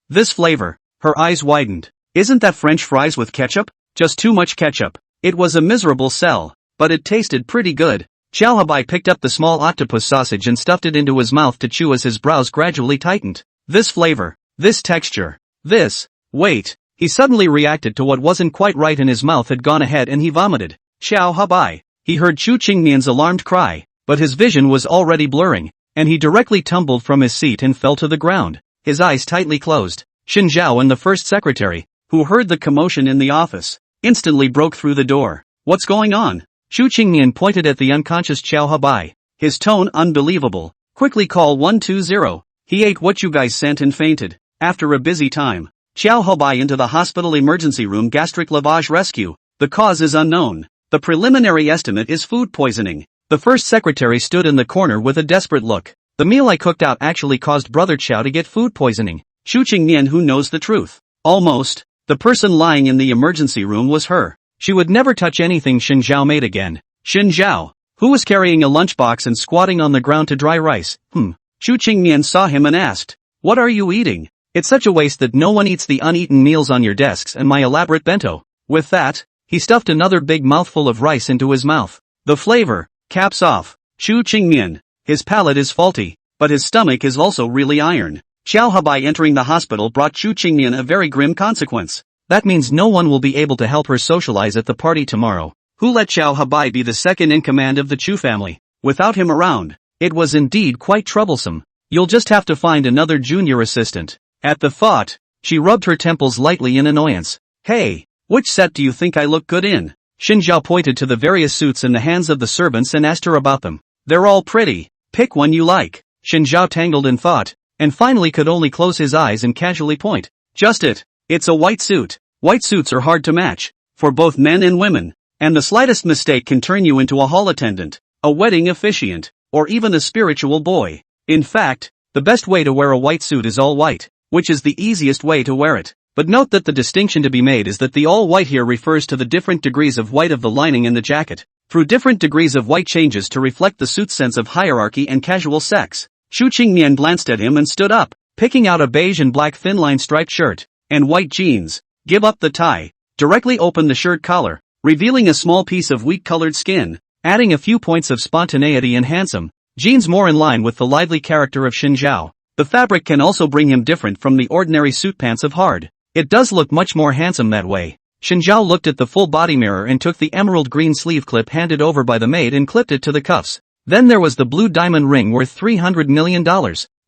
This flavor. Her eyes widened. Isn't that French fries with ketchup? Just too much ketchup. It was a miserable sell, but it tasted pretty good. Xiao Habai picked up the small octopus sausage and stuffed it into his mouth to chew as his brows gradually tightened. This flavor. This texture. This. Wait. He suddenly reacted to what wasn't quite right and his mouth had gone ahead and he vomited. Xiao Habai. He heard Chu Qingmian's alarmed cry, but his vision was already blurring, and he directly tumbled from his seat and fell to the ground, his eyes tightly closed. Xinjiao and the first secretary, who heard the commotion in the office, instantly broke through the door. What's going on? Chu Qingmian pointed at the unconscious Xiao Habai, his tone unbelievable. Quickly call 120. He ate what you guys sent and fainted. After a busy time, Xiao Habai into the hospital emergency room, gastric lavage rescue. The cause is unknown. The preliminary estimate is food poisoning. The first secretary stood in the corner with a desperate look. The meal I cooked out actually caused Brother Xiao to get food poisoning. Chu Qingmian, who knows the truth? Almost. The person lying in the emergency room was her. She would never touch anything Xinjiao made again. Xinjiao, who was carrying a lunchbox and squatting on the ground to dry rice. Chu Qingmian saw him and asked, "What are you eating? It's such a waste that no one eats the uneaten meals on your desks and my elaborate bento." With that, he stuffed another big mouthful of rice into his mouth. The flavor, caps off. Chu Qingmian. His palate is faulty, but his stomach is also really iron. Xiao Habai entering the hospital brought Chu Qingmian a very grim consequence. That means no one will be able to help her socialize at the party tomorrow. Who let Xiao Habai be the second in command of the Chu family? Without him around, it was indeed quite troublesome. You'll just have to find another junior assistant. At the thought, she rubbed her temples lightly in annoyance. Hey, which set do you think I look good in? Xin Zhao pointed to the various suits in the hands of the servants and asked her about them. They're all pretty. Pick one you like. Xin Zhao tangled in thought, and finally could only close his eyes and casually point. Just it. It's a white suit. White suits are hard to match, for both men and women, and the slightest mistake can turn you into a hall attendant, a wedding officiant, or even a spiritual boy. In fact, the best way to wear a white suit is all white, which is the easiest way to wear it. But note that the distinction to be made is that the all white here refers to the different degrees of white of the lining in the jacket. Through different degrees of white changes to reflect the suit's sense of hierarchy and casual sex. Chu Qingmian glanced at him and stood up, picking out a beige and black thin-line striped shirt, and white jeans. Give up the tie. Directly open the shirt collar, revealing a small piece of wheat-colored skin, adding a few points of spontaneity and handsome. Jeans more in line with the lively character of Xin Zhao. The fabric can also bring him different from the ordinary suit pants of hard. It does look much more handsome that way. Xin Zhao looked at the full body mirror and took the emerald green sleeve clip handed over by the maid and clipped it to the cuffs. Then there was the blue diamond ring worth $300 million,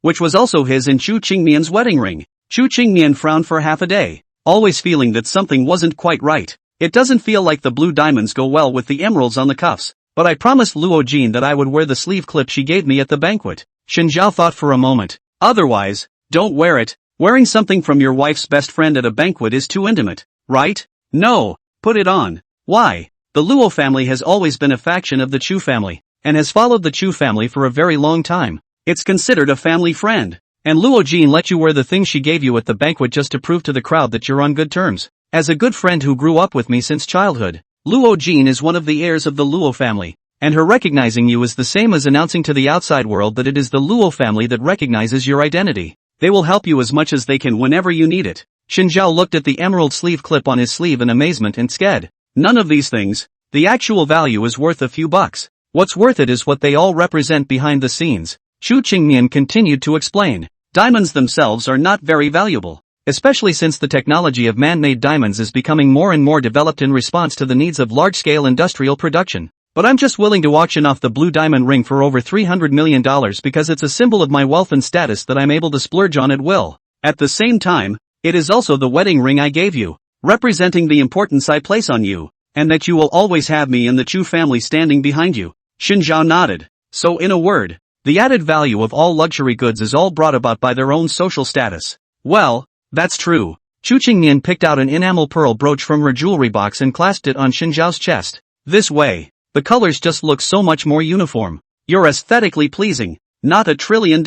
which was also his and Chu Qingmian's wedding ring. Chu Qingmian frowned for half a day, always feeling that something wasn't quite right. It doesn't feel like the blue diamonds go well with the emeralds on the cuffs, but I promised Luo Jin that I would wear the sleeve clip she gave me at the banquet. Xin Zhao thought for a moment. Otherwise, don't wear it. Wearing something from your wife's best friend at a banquet is too intimate, right? No, put it on. Why? The Luo family has always been a faction of the Chu family, and has followed the Chu family for a very long time. It's considered a family friend. And Luo Jin let you wear the thing she gave you at the banquet just to prove to the crowd that you're on good terms. As a good friend who grew up with me since childhood, Luo Jin is one of the heirs of the Luo family, and her recognizing you is the same as announcing to the outside world that it is the Luo family that recognizes your identity. They will help you as much as they can whenever you need it. Xin Zhao looked at the emerald sleeve clip on his sleeve in amazement and said, none of these things. The actual value is worth a few bucks. What's worth it is what they all represent behind the scenes. Chu Qingmian continued to explain. Diamonds themselves are not very valuable, especially since the technology of man-made diamonds is becoming more and more developed in response to the needs of large-scale industrial production. But I'm just willing to auction off the blue diamond ring for over $300 million because it's a symbol of my wealth and status that I'm able to splurge on at will. At the same time, it is also the wedding ring I gave you, representing the importance I place on you, and that you will always have me and the Chu family standing behind you. Xin Zhao nodded. So in a word, the added value of all luxury goods is all brought about by their own social status. Well, that's true. Chu Qingmian picked out an enamel pearl brooch from her jewelry box and clasped it on Xin Zhao's chest. This way, the colors just look so much more uniform. You're aesthetically pleasing. Not $1 trillion.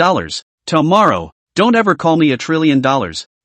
Tomorrow, don't ever call me $1 trillion.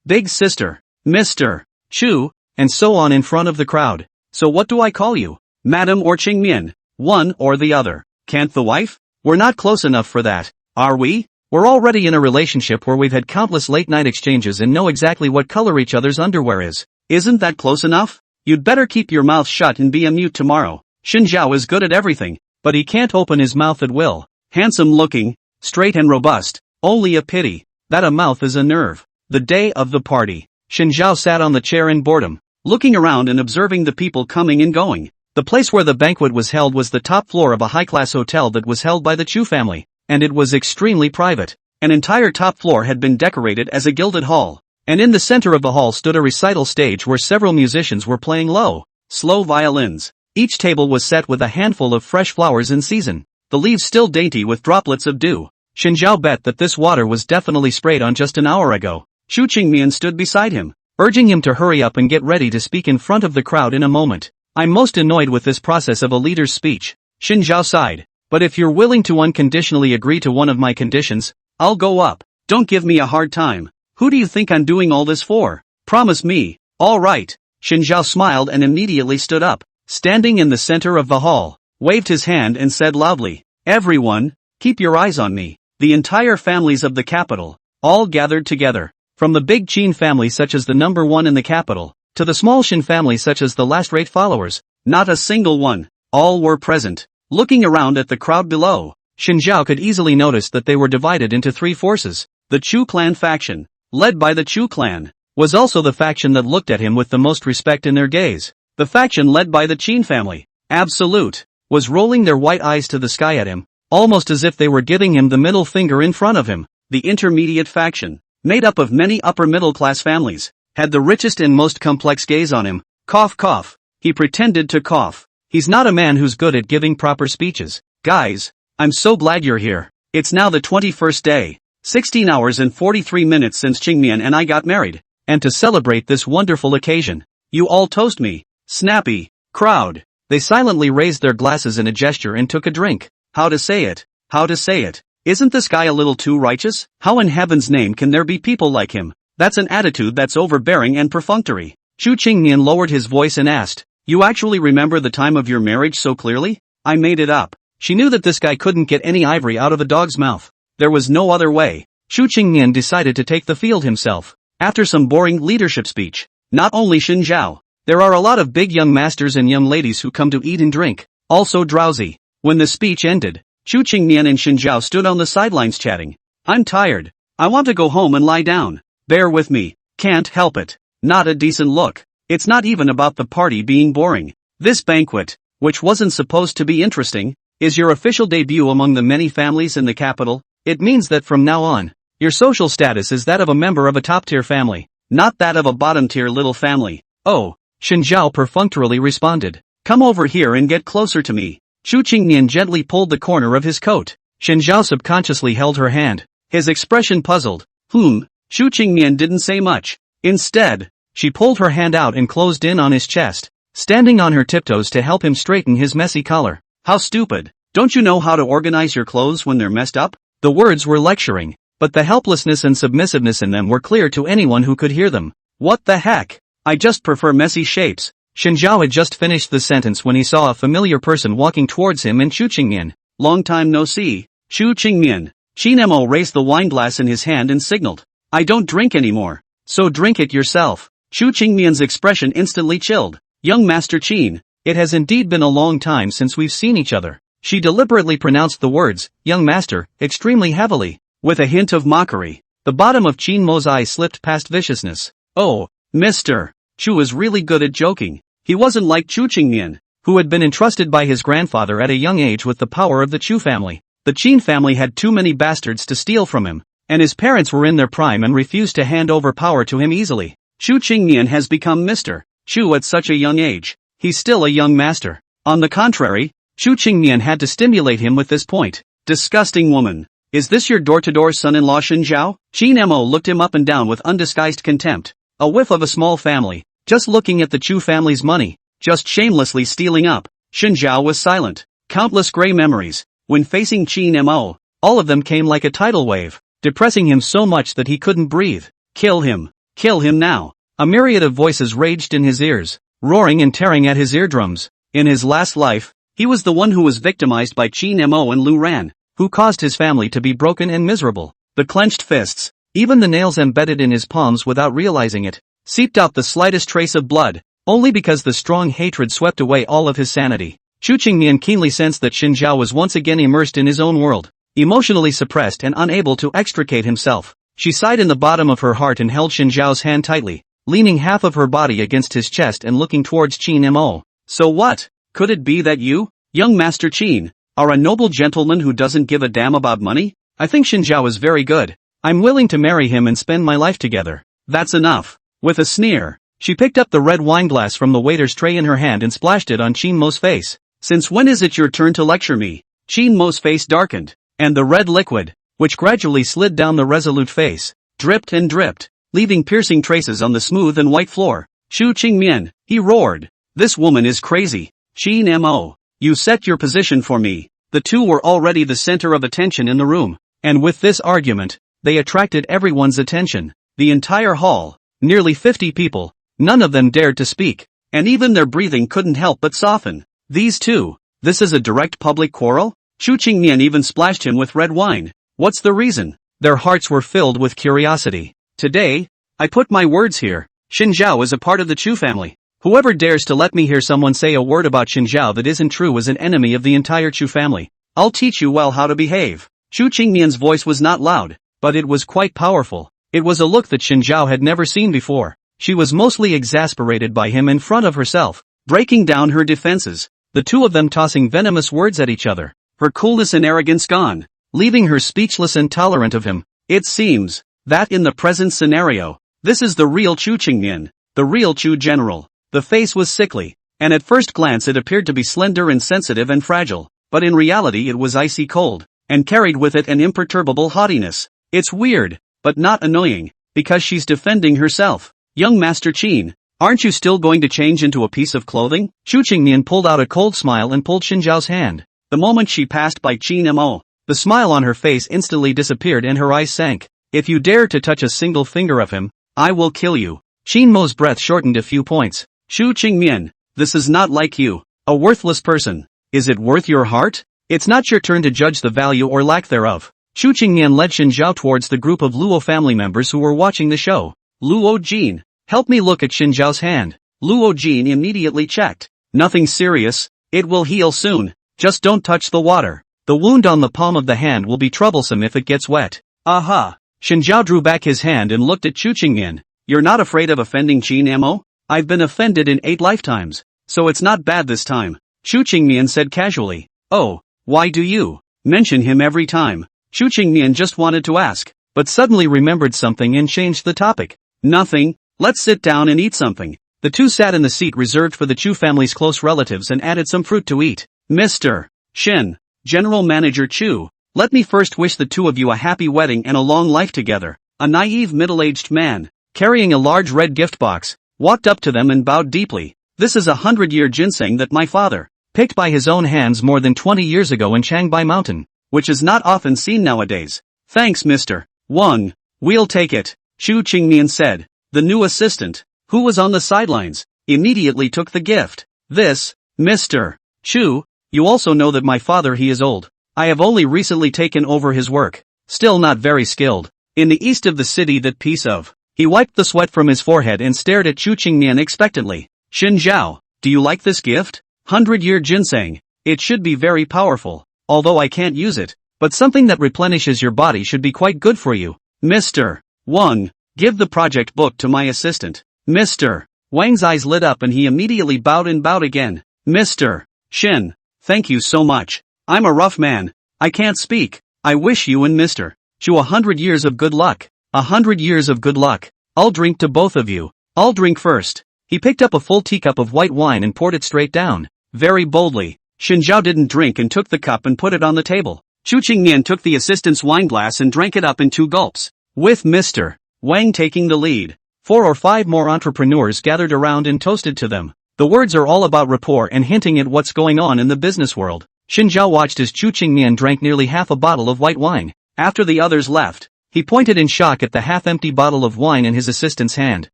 Big sister, Mr. Chu, and so on in front of the crowd. So what do I call you? Madam or Qingmian? One or the other. Can't the wife? We're not close enough for that, are we? We're already in a relationship where we've had countless late-night exchanges and know exactly what color each other's underwear is. Isn't that close enough? You'd better keep your mouth shut and be a mute tomorrow. Xin Zhao is good at everything, but he can't open his mouth at will. Handsome looking, straight and robust, only a pity that a mouth is a nerve. The day of the party. Xin Zhao sat on the chair in boredom, looking around and observing the people coming and going. The place where the banquet was held was the top floor of a high-class hotel that was held by the Chu family, and it was extremely private. An entire top floor had been decorated as a gilded hall, and in the center of the hall stood a recital stage where several musicians were playing low, slow violins. Each table was set with a handful of fresh flowers in season, the leaves still dainty with droplets of dew. Xin Zhao bet that this water was definitely sprayed on just an hour ago. Chu Qingmian stood beside him, urging him to hurry up and get ready to speak in front of the crowd in a moment. I'm most annoyed with this process of a leader's speech. Xin Zhao sighed. But if you're willing to unconditionally agree to one of my conditions, I'll go up. Don't give me a hard time. Who do you think I'm doing all this for? Promise me. All right. Xin Zhao smiled and immediately stood up, standing in the center of the hall, waved his hand and said loudly, everyone, keep your eyes on me. The entire families of the capital, all gathered together. From the big Qin family such as the number one in the capital, to the small Shin family such as the last-rate followers, not a single one. All were present. Looking around at the crowd below, Shinjiao could easily notice that they were divided into three forces. The Chu clan faction, led by the Chu clan, was also the faction that looked at him with the most respect in their gaze. The faction led by the Qin family, Absolute, was rolling their white eyes to the sky at him, almost as if they were giving him the middle finger in front of him. The intermediate faction, made up of many upper middle class families, had the richest and most complex gaze on him. Cough cough. He pretended to cough. He's not a man who's good at giving proper speeches. Guys, I'm so glad you're here. It's now the 21st day, 16 hours and 43 minutes since Qingmian and I got married, and to celebrate this wonderful occasion, you all toast me. Snappy. Crowd. They silently raised their glasses in a gesture and took a drink. How to say it? How to say it? Isn't this guy a little too righteous? How in heaven's name can there be people like him? That's an attitude that's overbearing and perfunctory. Chu Qingmian lowered his voice and asked, you actually remember the time of your marriage so clearly? I made it up. She knew that this guy couldn't get any ivory out of a dog's mouth. There was no other way. Chu Qingmian decided to take the field himself. After some boring leadership speech, not only Shinjiao, there are a lot of big young masters and young ladies who come to eat and drink, also drowsy. When the speech ended, Chu Qingmian and Shinjiao stood on the sidelines chatting. I'm tired. I want to go home and lie down. Bear with me. Can't help it. Not a decent look. It's not even about the party being boring. This banquet, which wasn't supposed to be interesting, is your official debut among the many families in the capital. It means that from now on, your social status is that of a member of a top-tier family, not that of a bottom-tier little family. Oh, Shinjiao perfunctorily responded. Come over here and get closer to me. Chu Qingmian gently pulled the corner of his coat. Shinjiao subconsciously held her hand, his expression puzzled. Chu Qingmian didn't say much. Instead, she pulled her hand out and closed in on his chest, standing on her tiptoes to help him straighten his messy collar. How stupid. Don't you know how to organize your clothes when they're messed up? The words were lecturing, but the helplessness and submissiveness in them were clear to anyone who could hear them. What the heck? I just prefer messy shapes. Shinjiao had just finished the sentence when he saw a familiar person walking towards him and Chu Qingmian. Long time no see. Chu Qingmian. Qinmo raised the wineglass in his hand and signaled. I don't drink anymore. So drink it yourself. Chu Qingmian's expression instantly chilled. Young Master Qin, it has indeed been a long time since we've seen each other. She deliberately pronounced the words, young master, extremely heavily, with a hint of mockery. The bottom of Qinmo's eye slipped past viciousness. Oh, Mr. Chu was really good at joking. He wasn't like Chu Qingmian, who had been entrusted by his grandfather at a young age with the power of the Chu family. The Qin family had too many bastards to steal from him, and his parents were in their prime and refused to hand over power to him easily. Chu Qingmian has become Mr. Chu at such a young age. He's still a young master. On the contrary, Chu Qingmian had to stimulate him with this point. Disgusting woman. Is this your door-to-door son-in-law Shinjiao? Qinmo looked him up and down with undisguised contempt. A whiff of a small family, just looking at the Chu family's money, just shamelessly stealing up. Shinjiao was silent. Countless gray memories, when facing Qinmo, all of them came like a tidal wave, depressing him so much that he couldn't breathe. Kill him. Kill him now. A myriad of voices raged in his ears, roaring and tearing at his eardrums. In his last life, he was the one who was victimized by Qinmo and Lu Ran, who caused his family to be broken and miserable. The clenched fists, even the nails embedded in his palms without realizing it, seeped out the slightest trace of blood, only because the strong hatred swept away all of his sanity. Chu Qingmian keenly sensed that Shinjiao was once again immersed in his own world, emotionally suppressed and unable to extricate himself. She sighed in the bottom of her heart and held Shinjiao's hand tightly, leaning half of her body against his chest and looking towards Qinmo. So what? Could it be that you, young Master Qin, are a noble gentleman who doesn't give a damn about money? I think Shinjiao is very good. I'm willing to marry him and spend my life together. That's enough. With a sneer, she picked up the red wineglass from the waiter's tray in her hand and splashed it on Qinmo's face. Since when is it your turn to lecture me? Qinmo's face darkened, and the red liquid, which gradually slid down the resolute face, dripped and dripped, leaving piercing traces on the smooth and white floor. Chu Qingmian, he roared. This woman is crazy. Qinmo, you set your position for me. The two were already the center of attention in the room, and with this argument, they attracted everyone's attention. The entire hall, nearly 50 people, none of them dared to speak, and even their breathing couldn't help but soften. These two, this is a direct public quarrel? Chu Qingmian even splashed him with red wine. What's the reason? Their hearts were filled with curiosity. Today, I put my words here. Shinjiao is a part of the Chu family. Whoever dares to let me hear someone say a word about Xinjiao that isn't true is an enemy of the entire Chu family. I'll teach you well how to behave. Chu Qingmian's voice was not loud, but it was quite powerful. It was a look that Xinjiao had never seen before. She was mostly exasperated by him in front of herself, breaking down her defenses, the two of them tossing venomous words at each other, her coolness and arrogance gone, leaving her speechless and tolerant of him. It seems that in the present scenario, this is the real Chu Qingmian, the real Chu general. The face was sickly, and at first glance it appeared to be slender and sensitive and fragile, but in reality it was icy cold, and carried with it an imperturbable haughtiness. It's weird, but not annoying, because she's defending herself. Young Master Qin, aren't you still going to change into a piece of clothing? Chu Qingmian pulled out a cold smile and pulled Xinjiao's hand. The moment she passed by Qin Mo, the smile on her face instantly disappeared and her eyes sank. If you dare to touch a single finger of him, I will kill you. Qin Mo's breath shortened a few points. Chu Qingmian, this is not like you, a worthless person. Is it worth your heart? It's not your turn to judge the value or lack thereof. Chu Qingmian led Xinjiao towards the group of Luo family members who were watching the show. Luo Jin, help me look at Xinjiao's hand. Luo Jin immediately checked. Nothing serious, it will heal soon. Just don't touch the water. The wound on the palm of the hand will be troublesome if it gets wet. Aha! Xinjiao drew back his hand and looked at Chu Qingmian. You're not afraid of offending Qin Mo? I've been offended in 8 lifetimes, so it's not bad this time. Chu Qingmian said casually. Oh, why do you mention him every time? Chu Qingmian just wanted to ask, but suddenly remembered something and changed the topic. Nothing, let's sit down and eat something. The two sat in the seat reserved for the Chu family's close relatives and added some fruit to eat. Mr. Shen, General Manager Chu, let me first wish the two of you a happy wedding and a long life together. A naive middle-aged man, carrying a large red gift box, walked up to them and bowed deeply. This is a 100-year ginseng that my father picked by his own hands more than 20 years ago in Changbai Mountain, which is not often seen nowadays. Thanks Mr. Wang, we'll take it, Chu Qingmian said. The new assistant, who was on the sidelines, immediately took the gift. This, Mr. Chu, you also know that my father he is old. I have only recently taken over his work, still not very skilled. In the east of the city that piece of. He wiped the sweat from his forehead and stared at Chu Qingmian expectantly. Xinjiao, do you like this gift? 100-year ginseng. It should be very powerful, although I can't use it, but something that replenishes your body should be quite good for you. Mr. Wang, give the project book to my assistant. Mr. Wang's eyes lit up and he immediately bowed and bowed again. Mr. Shen, thank you so much. I'm a rough man. I can't speak. I wish you and Mr. Chu 100 years of good luck. 100 years of good luck. I'll drink to both of you. I'll drink first. He picked up a full teacup of white wine and poured it straight down. Very boldly, Xinjiao didn't drink and took the cup and put it on the table. Chu Qingmian took the assistant's wine glass and drank it up in 2 gulps. With Mr. Wang taking the lead, 4 or 5 more entrepreneurs gathered around and toasted to them. The words are all about rapport and hinting at what's going on in the business world. Xinjiao watched as Chu Qingmian drank nearly half a bottle of white wine. After the others left, he pointed in shock at the half-empty bottle of wine in his assistant's hand.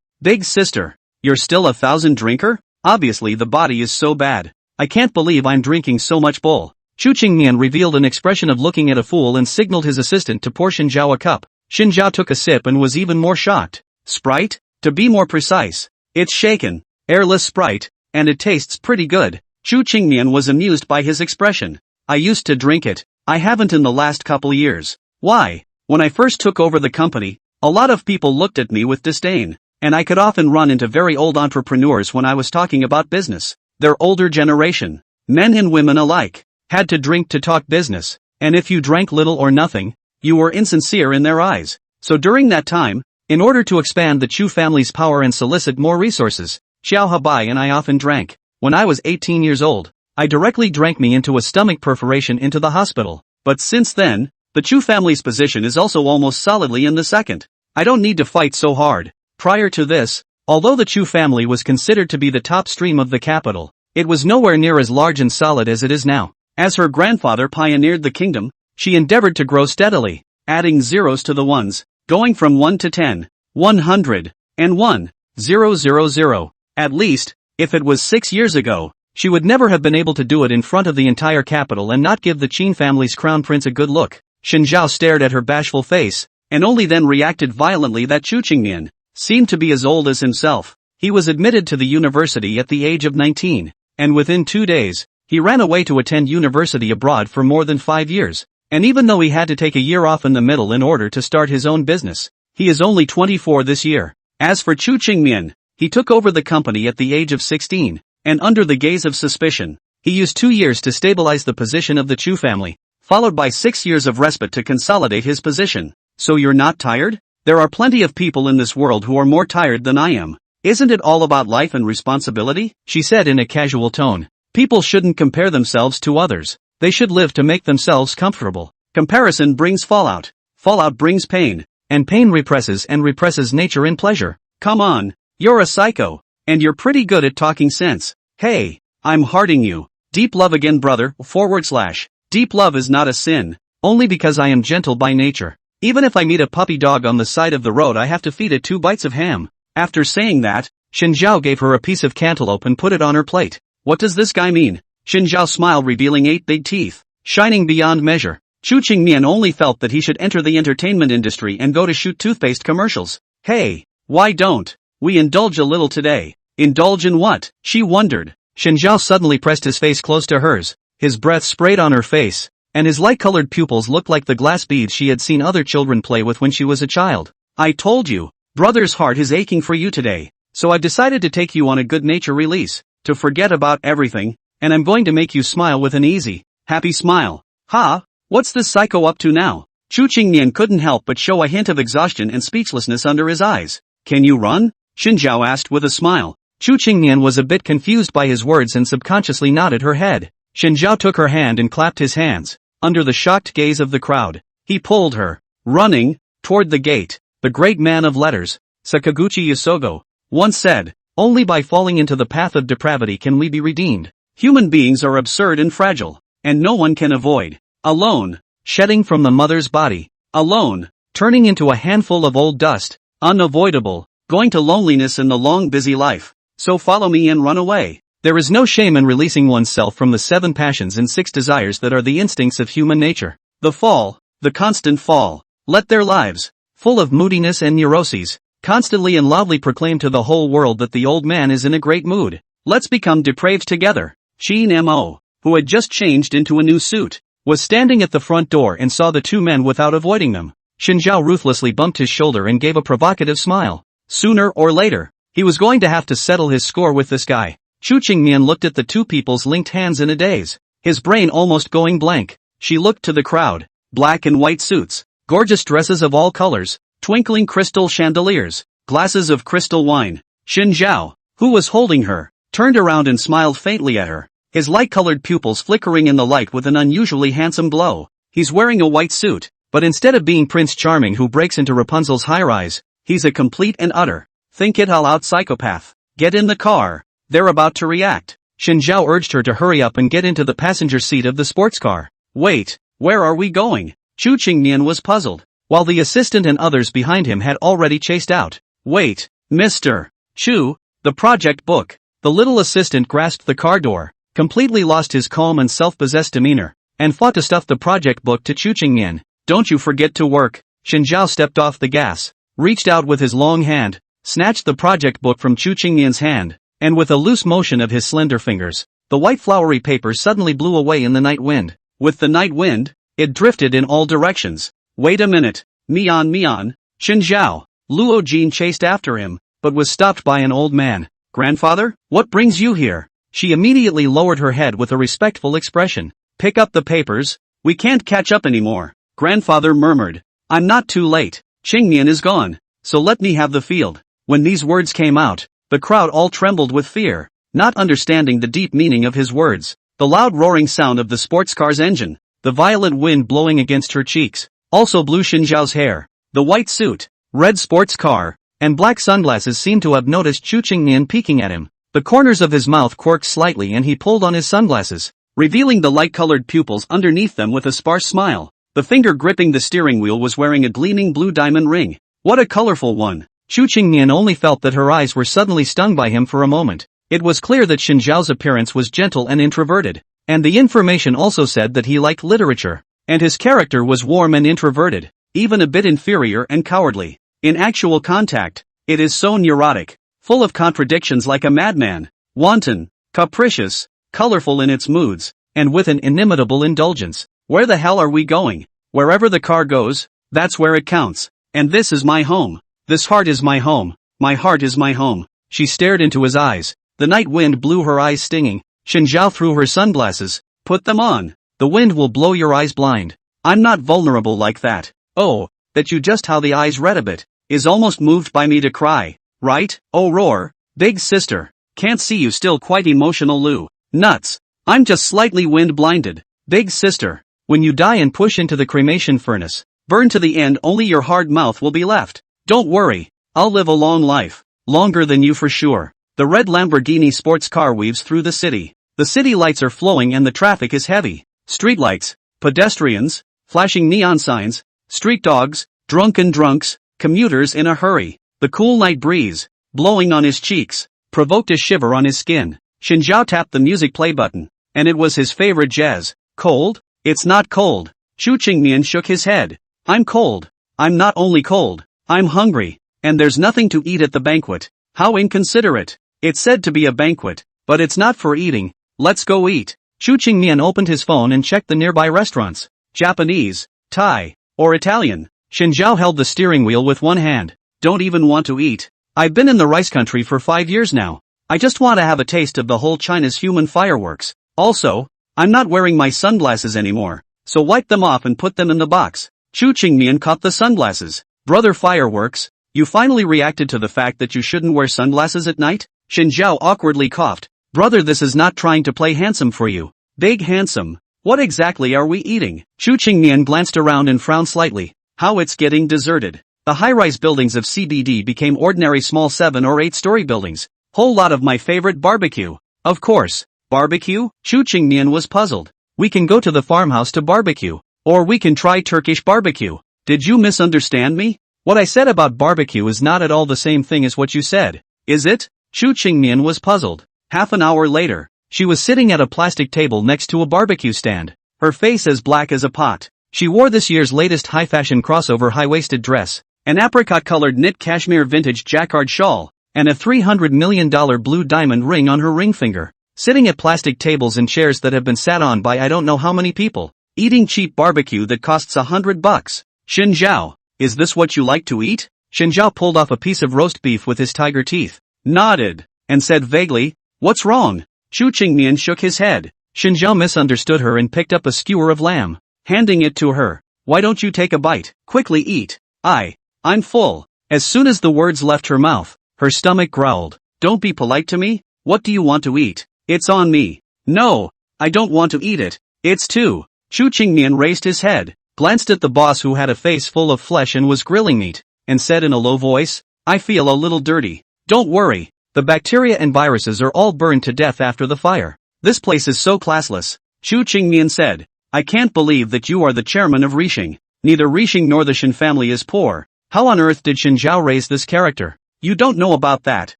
Big sister, you're still a 1,000 drinker? Obviously the body is so bad. I can't believe I'm drinking so much bull. Chu Qingmian revealed an expression of looking at a fool and signaled his assistant to pour Xinjiao a cup. Xinjiao took a sip and was even more shocked. Sprite? To be more precise, it's shaken, airless Sprite, and it tastes pretty good. Chu Qingmian was amused by his expression. I used to drink it. I haven't in the last couple years. Why? When I first took over the company, a lot of people looked at me with disdain, and I could often run into very old entrepreneurs when I was talking about business. Their older generation, men and women alike, had to drink to talk business, and if you drank little or nothing, you were insincere in their eyes. So during that time, in order to expand the Chu family's power and solicit more resources, Xiao Habai and I often drank. When I was 18 years old, I directly drank me into a stomach perforation into the hospital. But since then, the Chu family's position is also almost solidly in the second. I don't need to fight so hard. Prior to this, although the Chu family was considered to be the top stream of the capital, it was nowhere near as large and solid as it is now. As her grandfather pioneered the kingdom, she endeavored to grow steadily, adding zeros to the ones, going from 1 to 10, 100, and 1, 000. At least, if it was 6 years ago, she would never have been able to do it in front of the entire capital and not give the Qin family's crown prince a good look. Xinjiao stared at her bashful face, and only then reacted violently that Chu Qingmian seemed to be as old as himself. He was admitted to the university at the age of 19, and within 2 days, he ran away to attend university abroad for more than 5 years, and even though he had to take a year off in the middle in order to start his own business, he is only 24 this year. As for Chu Qingmian, he took over the company at the age of 16, and under the gaze of suspicion, he used 2 years to stabilize the position of the Chu family, followed by 6 years of respite to consolidate his position. So you're not tired? There are plenty of people in this world who are more tired than I am. Isn't it all about life and responsibility? She said in a casual tone. People shouldn't compare themselves to others. They should live to make themselves comfortable. Comparison brings fallout. Fallout brings pain. And pain represses nature in pleasure. Come on. You're a psycho. And you're pretty good at talking sense. Hey, I'm hearting you. Deep love again, brother. / Deep love is not a sin. Only because I am gentle by nature. Even if I meet a puppy dog on the side of the road, I have to feed it 2 bites of ham. After saying that, Xinjiao gave her a piece of cantaloupe and put it on her plate. What does this guy mean? Xinjiao smiled, revealing 8 big teeth, shining beyond measure. Chu Qingmian only felt that he should enter the entertainment industry and go to shoot toothpaste commercials. Hey, why don't we indulge a little today? Indulge in what? She wondered. Xinjiao suddenly pressed his face close to hers. His breath sprayed on her face, and his light-colored pupils looked like the glass beads she had seen other children play with when she was a child. I told you, brother's heart is aching for you today, so I've decided to take you on a good nature release, to forget about everything, and I'm going to make you smile with an easy, happy smile. Ha? What's this psycho up to now? Chu Qingmian couldn't help but show a hint of exhaustion and speechlessness under his eyes. Can you run? Xinjiao asked with a smile. Chu Qingmian was a bit confused by his words and subconsciously nodded her head. Xinjiao took her hand and clapped his hands. Under the shocked gaze of the crowd, he pulled her, running, toward the gate. The great man of letters, Sakaguchi Yusogo, once said, only by falling into the path of depravity can we be redeemed. Human beings are absurd and fragile, and no one can avoid. Alone, shedding from the mother's body. Alone, turning into a handful of old dust. Unavoidable, going to loneliness in the long busy life. So follow me and run away. There is no shame in releasing oneself from the 7 passions and 6 desires that are the instincts of human nature. The fall, the constant fall. Let their lives, full of moodiness and neuroses, constantly and loudly proclaim to the whole world that the old man is in a great mood. Let's become depraved together. Qin Mo, who had just changed into a new suit, was standing at the front door and saw the 2 men without avoiding them. Xinjiao ruthlessly bumped his shoulder and gave a provocative smile. Sooner or later, he was going to have to settle his score with this guy. Chu Qingmian looked at the 2 people's linked hands in a daze, his brain almost going blank. She looked to the crowd. Black and white suits, gorgeous dresses of all colors, twinkling crystal chandeliers, glasses of crystal wine. Xinjiao, who was holding her, turned around and smiled faintly at her, his light-colored pupils flickering in the light with an unusually handsome glow. He's wearing a white suit, but instead of being Prince Charming who breaks into Rapunzel's high-rise, he's a complete and utter, think-it-all-out psychopath. Get in the car. They're about to react. Xinjiao urged her to hurry up and get into the passenger seat of the sports car. Wait, where are we going? Chu Qingmian was puzzled, while the assistant and others behind him had already chased out. Wait, Mr. Chu, the project book. The little assistant grasped the car door, completely lost his calm and self-possessed demeanor, and fought to stuff the project book to Chu Qingmian. Don't you forget to work. Xinjiao stepped off the gas, reached out with his long hand, snatched the project book from Chu Qingmian's hand, and with a loose motion of his slender fingers, the white flowery paper suddenly blew away in the night wind. With the night wind, it drifted in all directions. Wait a minute, Mian, Xinjiao. Luo Jin chased after him, but was stopped by an old man. Grandfather, what brings you here? She immediately lowered her head with a respectful expression. Pick up the papers, we can't catch up anymore. Grandfather murmured. I'm not too late. Qingmian is gone, so let me have the field. When these words came out, the crowd all trembled with fear, not understanding the deep meaning of his words. The loud roaring sound of the sports car's engine, the violent wind blowing against her cheeks, also blew Xinjiao's hair. The white suit, red sports car, and black sunglasses seemed to have noticed Chu Qingmian peeking at him. The corners of his mouth quirked slightly and he pulled on his sunglasses, revealing the light-colored pupils underneath them with a sparse smile. The finger gripping the steering wheel was wearing a gleaming blue diamond ring. What a colorful one! Chu Qingmian only felt that her eyes were suddenly stung by him for a moment. It was clear that Xinjiao's appearance was gentle and introverted, and the information also said that he liked literature, and his character was warm and introverted, even a bit inferior and cowardly. In actual contact, it is so neurotic. full of contradictions like a madman, wanton, capricious, colorful in its moods, and with an inimitable indulgence. Where the hell are we going? Wherever the car goes, that's where it counts. And this is my home. This heart is my home. My heart is my home. She stared into his eyes. The night wind blew her eyes stinging. Xinjiao threw her sunglasses. Put them on. The wind will blow your eyes blind. I'm not vulnerable like that. Oh, that you just how the eyes read a bit. Is almost moved by me to cry. Right? Oh roar. Big sister. Can't see you still quite emotional Lou. Nuts. I'm just slightly wind blinded. Big sister. When you die and push into the cremation furnace, burn to the end, only your hard mouth will be left. Don't worry. I'll live a long life. Longer than you for sure. The red Lamborghini sports car weaves through the city. The city lights are flowing and the traffic is heavy. Streetlights, pedestrians, flashing neon signs, street dogs, drunken drunks, commuters in a hurry. The cool night breeze, blowing on his cheeks, provoked a shiver on his skin. Xinjiao tapped the music play button, and it was his favorite jazz. Cold? It's not cold. Chu Qingmian shook his head. I'm cold. I'm not only cold, I'm hungry. And there's nothing to eat at the banquet. How inconsiderate. It's said to be a banquet, but it's not for eating. Let's go eat. Chu Qingmian opened his phone and checked the nearby restaurants. Japanese, Thai, or Italian. Xinjiao held the steering wheel with one hand. Don't even want to eat. I've been in the rice country for 5 years now. I just want to have a taste of the whole China's human fireworks. Also, I'm not wearing my sunglasses anymore, so wipe them off and put them in the box. Chu Qingmian caught the sunglasses. Brother fireworks, you finally reacted to the fact that you shouldn't wear sunglasses at night? Xinjiao awkwardly coughed. Brother, this is not trying to play handsome for you. Big handsome. What exactly are we eating? Chu Qingmian glanced around and frowned slightly. How it's getting deserted. The high-rise buildings of CBD became ordinary small 7 or 8-story buildings. Whole lot of my favorite barbecue. Of course. Barbecue? Chu Qingmian was puzzled. We can go to the farmhouse to barbecue. Or we can try Turkish barbecue. Did you misunderstand me? What I said about barbecue is not at all the same thing as what you said. Is it? Chu Qingmian was puzzled. Half an hour later, she was sitting at a plastic table next to a barbecue stand. Her face as black as a pot. She wore this year's latest high-fashion crossover high-waisted dress, an apricot-colored knit cashmere vintage jacquard shawl, and a $300 million blue diamond ring on her ring finger. Sitting at plastic tables and chairs that have been sat on by I don't know how many people. Eating cheap barbecue that costs $100. Xinjiao, is this what you like to eat? Xinjiao pulled off a piece of roast beef with his tiger teeth, nodded, and said vaguely, what's wrong? Chu Qingmian shook his head. Xinjiao misunderstood her and picked up a skewer of lamb, handing it to her. Why don't you take a bite? Quickly eat. I'm full. As soon as the words left her mouth, her stomach growled. Don't be polite to me? What do you want to eat? It's on me. No, I don't want to eat it. It's too. Chu Qingmian raised his head, glanced at the boss who had a face full of flesh and was grilling meat, and said in a low voice, I feel a little dirty. Don't worry. The bacteria and viruses are all burned to death after the fire. This place is so classless. Chu Qingmian said, I can't believe that you are the chairman of Rixing. Neither Rixing nor the Shen family is poor. How on earth did Xinjiao raise this character? You don't know about that,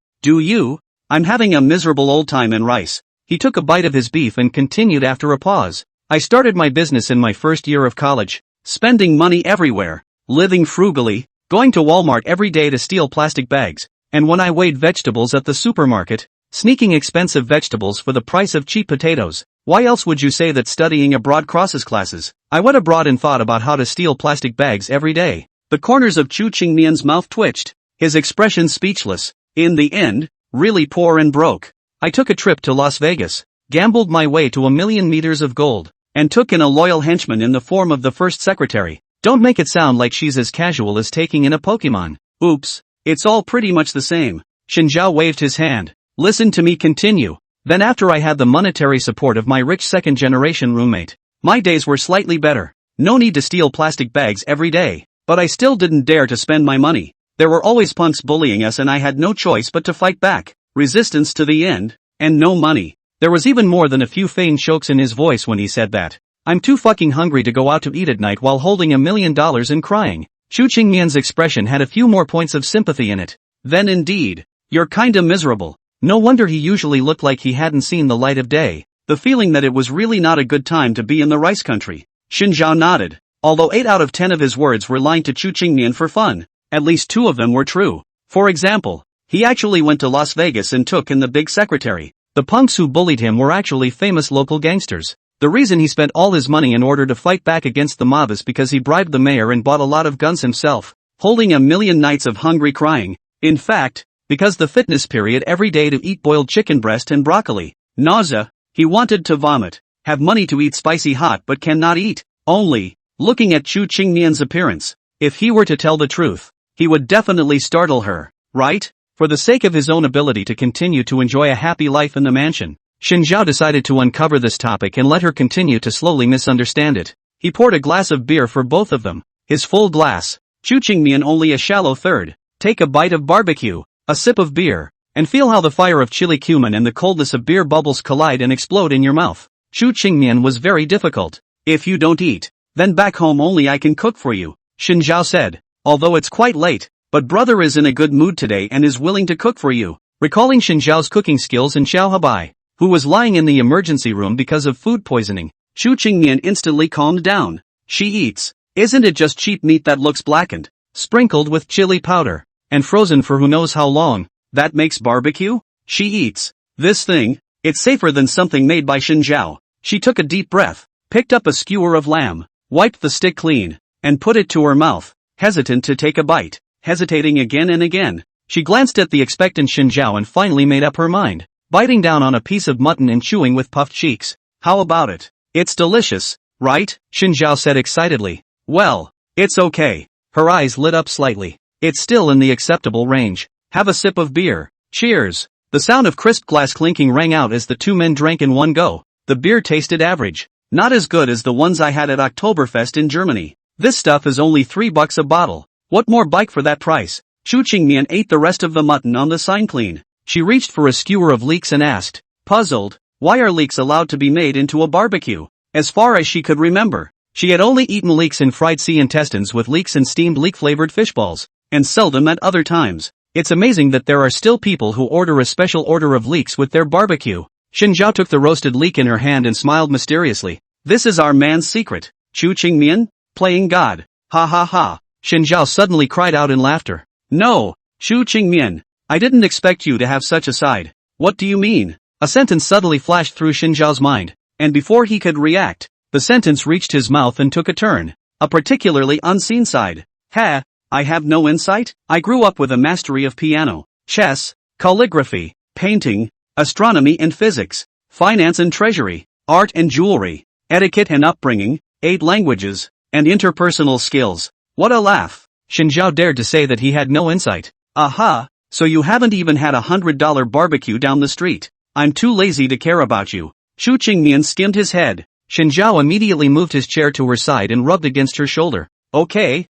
do you? I'm having a miserable old time in rice. He took a bite of his beef and continued after a pause. I started my business in my first year of college, spending money everywhere, living frugally, going to Walmart every day to steal plastic bags, and when I weighed vegetables at the supermarket, sneaking expensive vegetables for the price of cheap potatoes. Why else would you say that studying abroad crosses classes? I went abroad and thought about how to steal plastic bags every day. The corners of Chu Qingmian's mouth twitched, his expression speechless. In the end, really poor and broke. I took a trip to Las Vegas, gambled my way to 1,000,000 meters of gold, and took in a loyal henchman in the form of the first secretary. Don't make it sound like she's as casual as taking in a Pokemon. Oops, it's all pretty much the same. Xinjiao waved his hand. Listen to me continue. Then after I had the monetary support of my rich second-generation roommate, my days were slightly better. No need to steal plastic bags every day, but I still didn't dare to spend my money. There were always punks bullying us and I had no choice but to fight back. Resistance to the end, and no money. There was even more than a few feigned chokes in his voice when he said that. I'm too fucking hungry to go out to eat at night while holding $1 million and crying. Chu Qingmian's expression had a few more points of sympathy in it. Then indeed, you're kinda miserable. No wonder he usually looked like he hadn't seen the light of day. The feeling that it was really not a good time to be in the rice country. Xinjiao nodded. Although 8 out of 10 of his words were lying to Chu Qingmian for fun, at least 2 of them were true. For example, He actually went to Las Vegas and took in the big secretary. The punks who bullied him were actually famous local gangsters. The reason he spent all his money in order to fight back against the mob is because he bribed the mayor and bought a lot of guns himself, holding 1,000,000 nights of hungry crying. In fact, because the fitness period every day to eat boiled chicken breast and broccoli. Nausea. He wanted to vomit. Have money to eat spicy hot but cannot eat. Only, looking at Chu Qingmian's appearance, if he were to tell the truth, he would definitely startle her, right? For the sake of his own ability to continue to enjoy a happy life in the mansion, Xin Zhao decided to uncover this topic and let her continue to slowly misunderstand it. He poured a glass of beer for both of them, his full glass. Chu Qingmian only a shallow third. Take a bite of barbecue, a sip of beer, and feel how the fire of chili cumin and the coldness of beer bubbles collide and explode in your mouth. Chu Qingmian was very difficult. If you don't eat, then back home only I can cook for you, Xin Zhao said. Although it's quite late, but brother is in a good mood today and is willing to cook for you. Recalling Xin Zhao's cooking skills and Xiao Habai, who was lying in the emergency room because of food poisoning, Chu Qingmian instantly calmed down. She eats. Isn't it just cheap meat that looks blackened, sprinkled with chili powder, and frozen for who knows how long? That makes barbecue? She eats. This thing, it's safer than something made by Xin Zhao. She took a deep breath, picked up a skewer of lamb, wiped the stick clean, and put it to her mouth, hesitant to take a bite, hesitating again and again. She glanced at the expectant Xin Zhao and finally made up her mind, biting down on a piece of mutton and chewing with puffed cheeks. How about it? It's delicious, right? Xin Zhao said excitedly. Well, it's okay. Her eyes lit up slightly. It's still in the acceptable range. Have a sip of beer. Cheers. The sound of crisp glass clinking rang out as the two men drank in one go. The beer tasted average. Not as good as the ones I had at Oktoberfest in Germany. This stuff is only $3 a bottle. What more bike for that price? Chu Qingmian ate the rest of the mutton on the sign clean. She reached for a skewer of leeks and asked, puzzled, why are leeks allowed to be made into a barbecue? As far as she could remember, she had only eaten leeks and fried sea intestines with leeks and steamed leek-flavored fish balls, and seldom at other times. It's amazing that there are still people who order a special order of leeks with their barbecue. Xin Zhao took the roasted leek in her hand and smiled mysteriously. This is our man's secret. Chu Qingmian? Playing God. Ha ha ha. Xin Zhao suddenly cried out in laughter. No, Chu Qingmian. I didn't expect you to have such a side. What do you mean? A sentence suddenly flashed through Xin Zhao's mind, and before he could react, the sentence reached his mouth and took a turn. A particularly unseen side. Ha, I have no insight? I grew up with a mastery of piano, chess, calligraphy, painting, astronomy and physics, finance and treasury, art and jewelry, etiquette and upbringing, 8 languages, and interpersonal skills. What a laugh. Xin Zhao dared to say that he had no insight. Aha, so you haven't even had a $100 barbecue down the street. I'm too lazy to care about you. Chu Qingmian skimmed his head. Xin Zhao immediately moved his chair to her side and rubbed against her shoulder. Okay,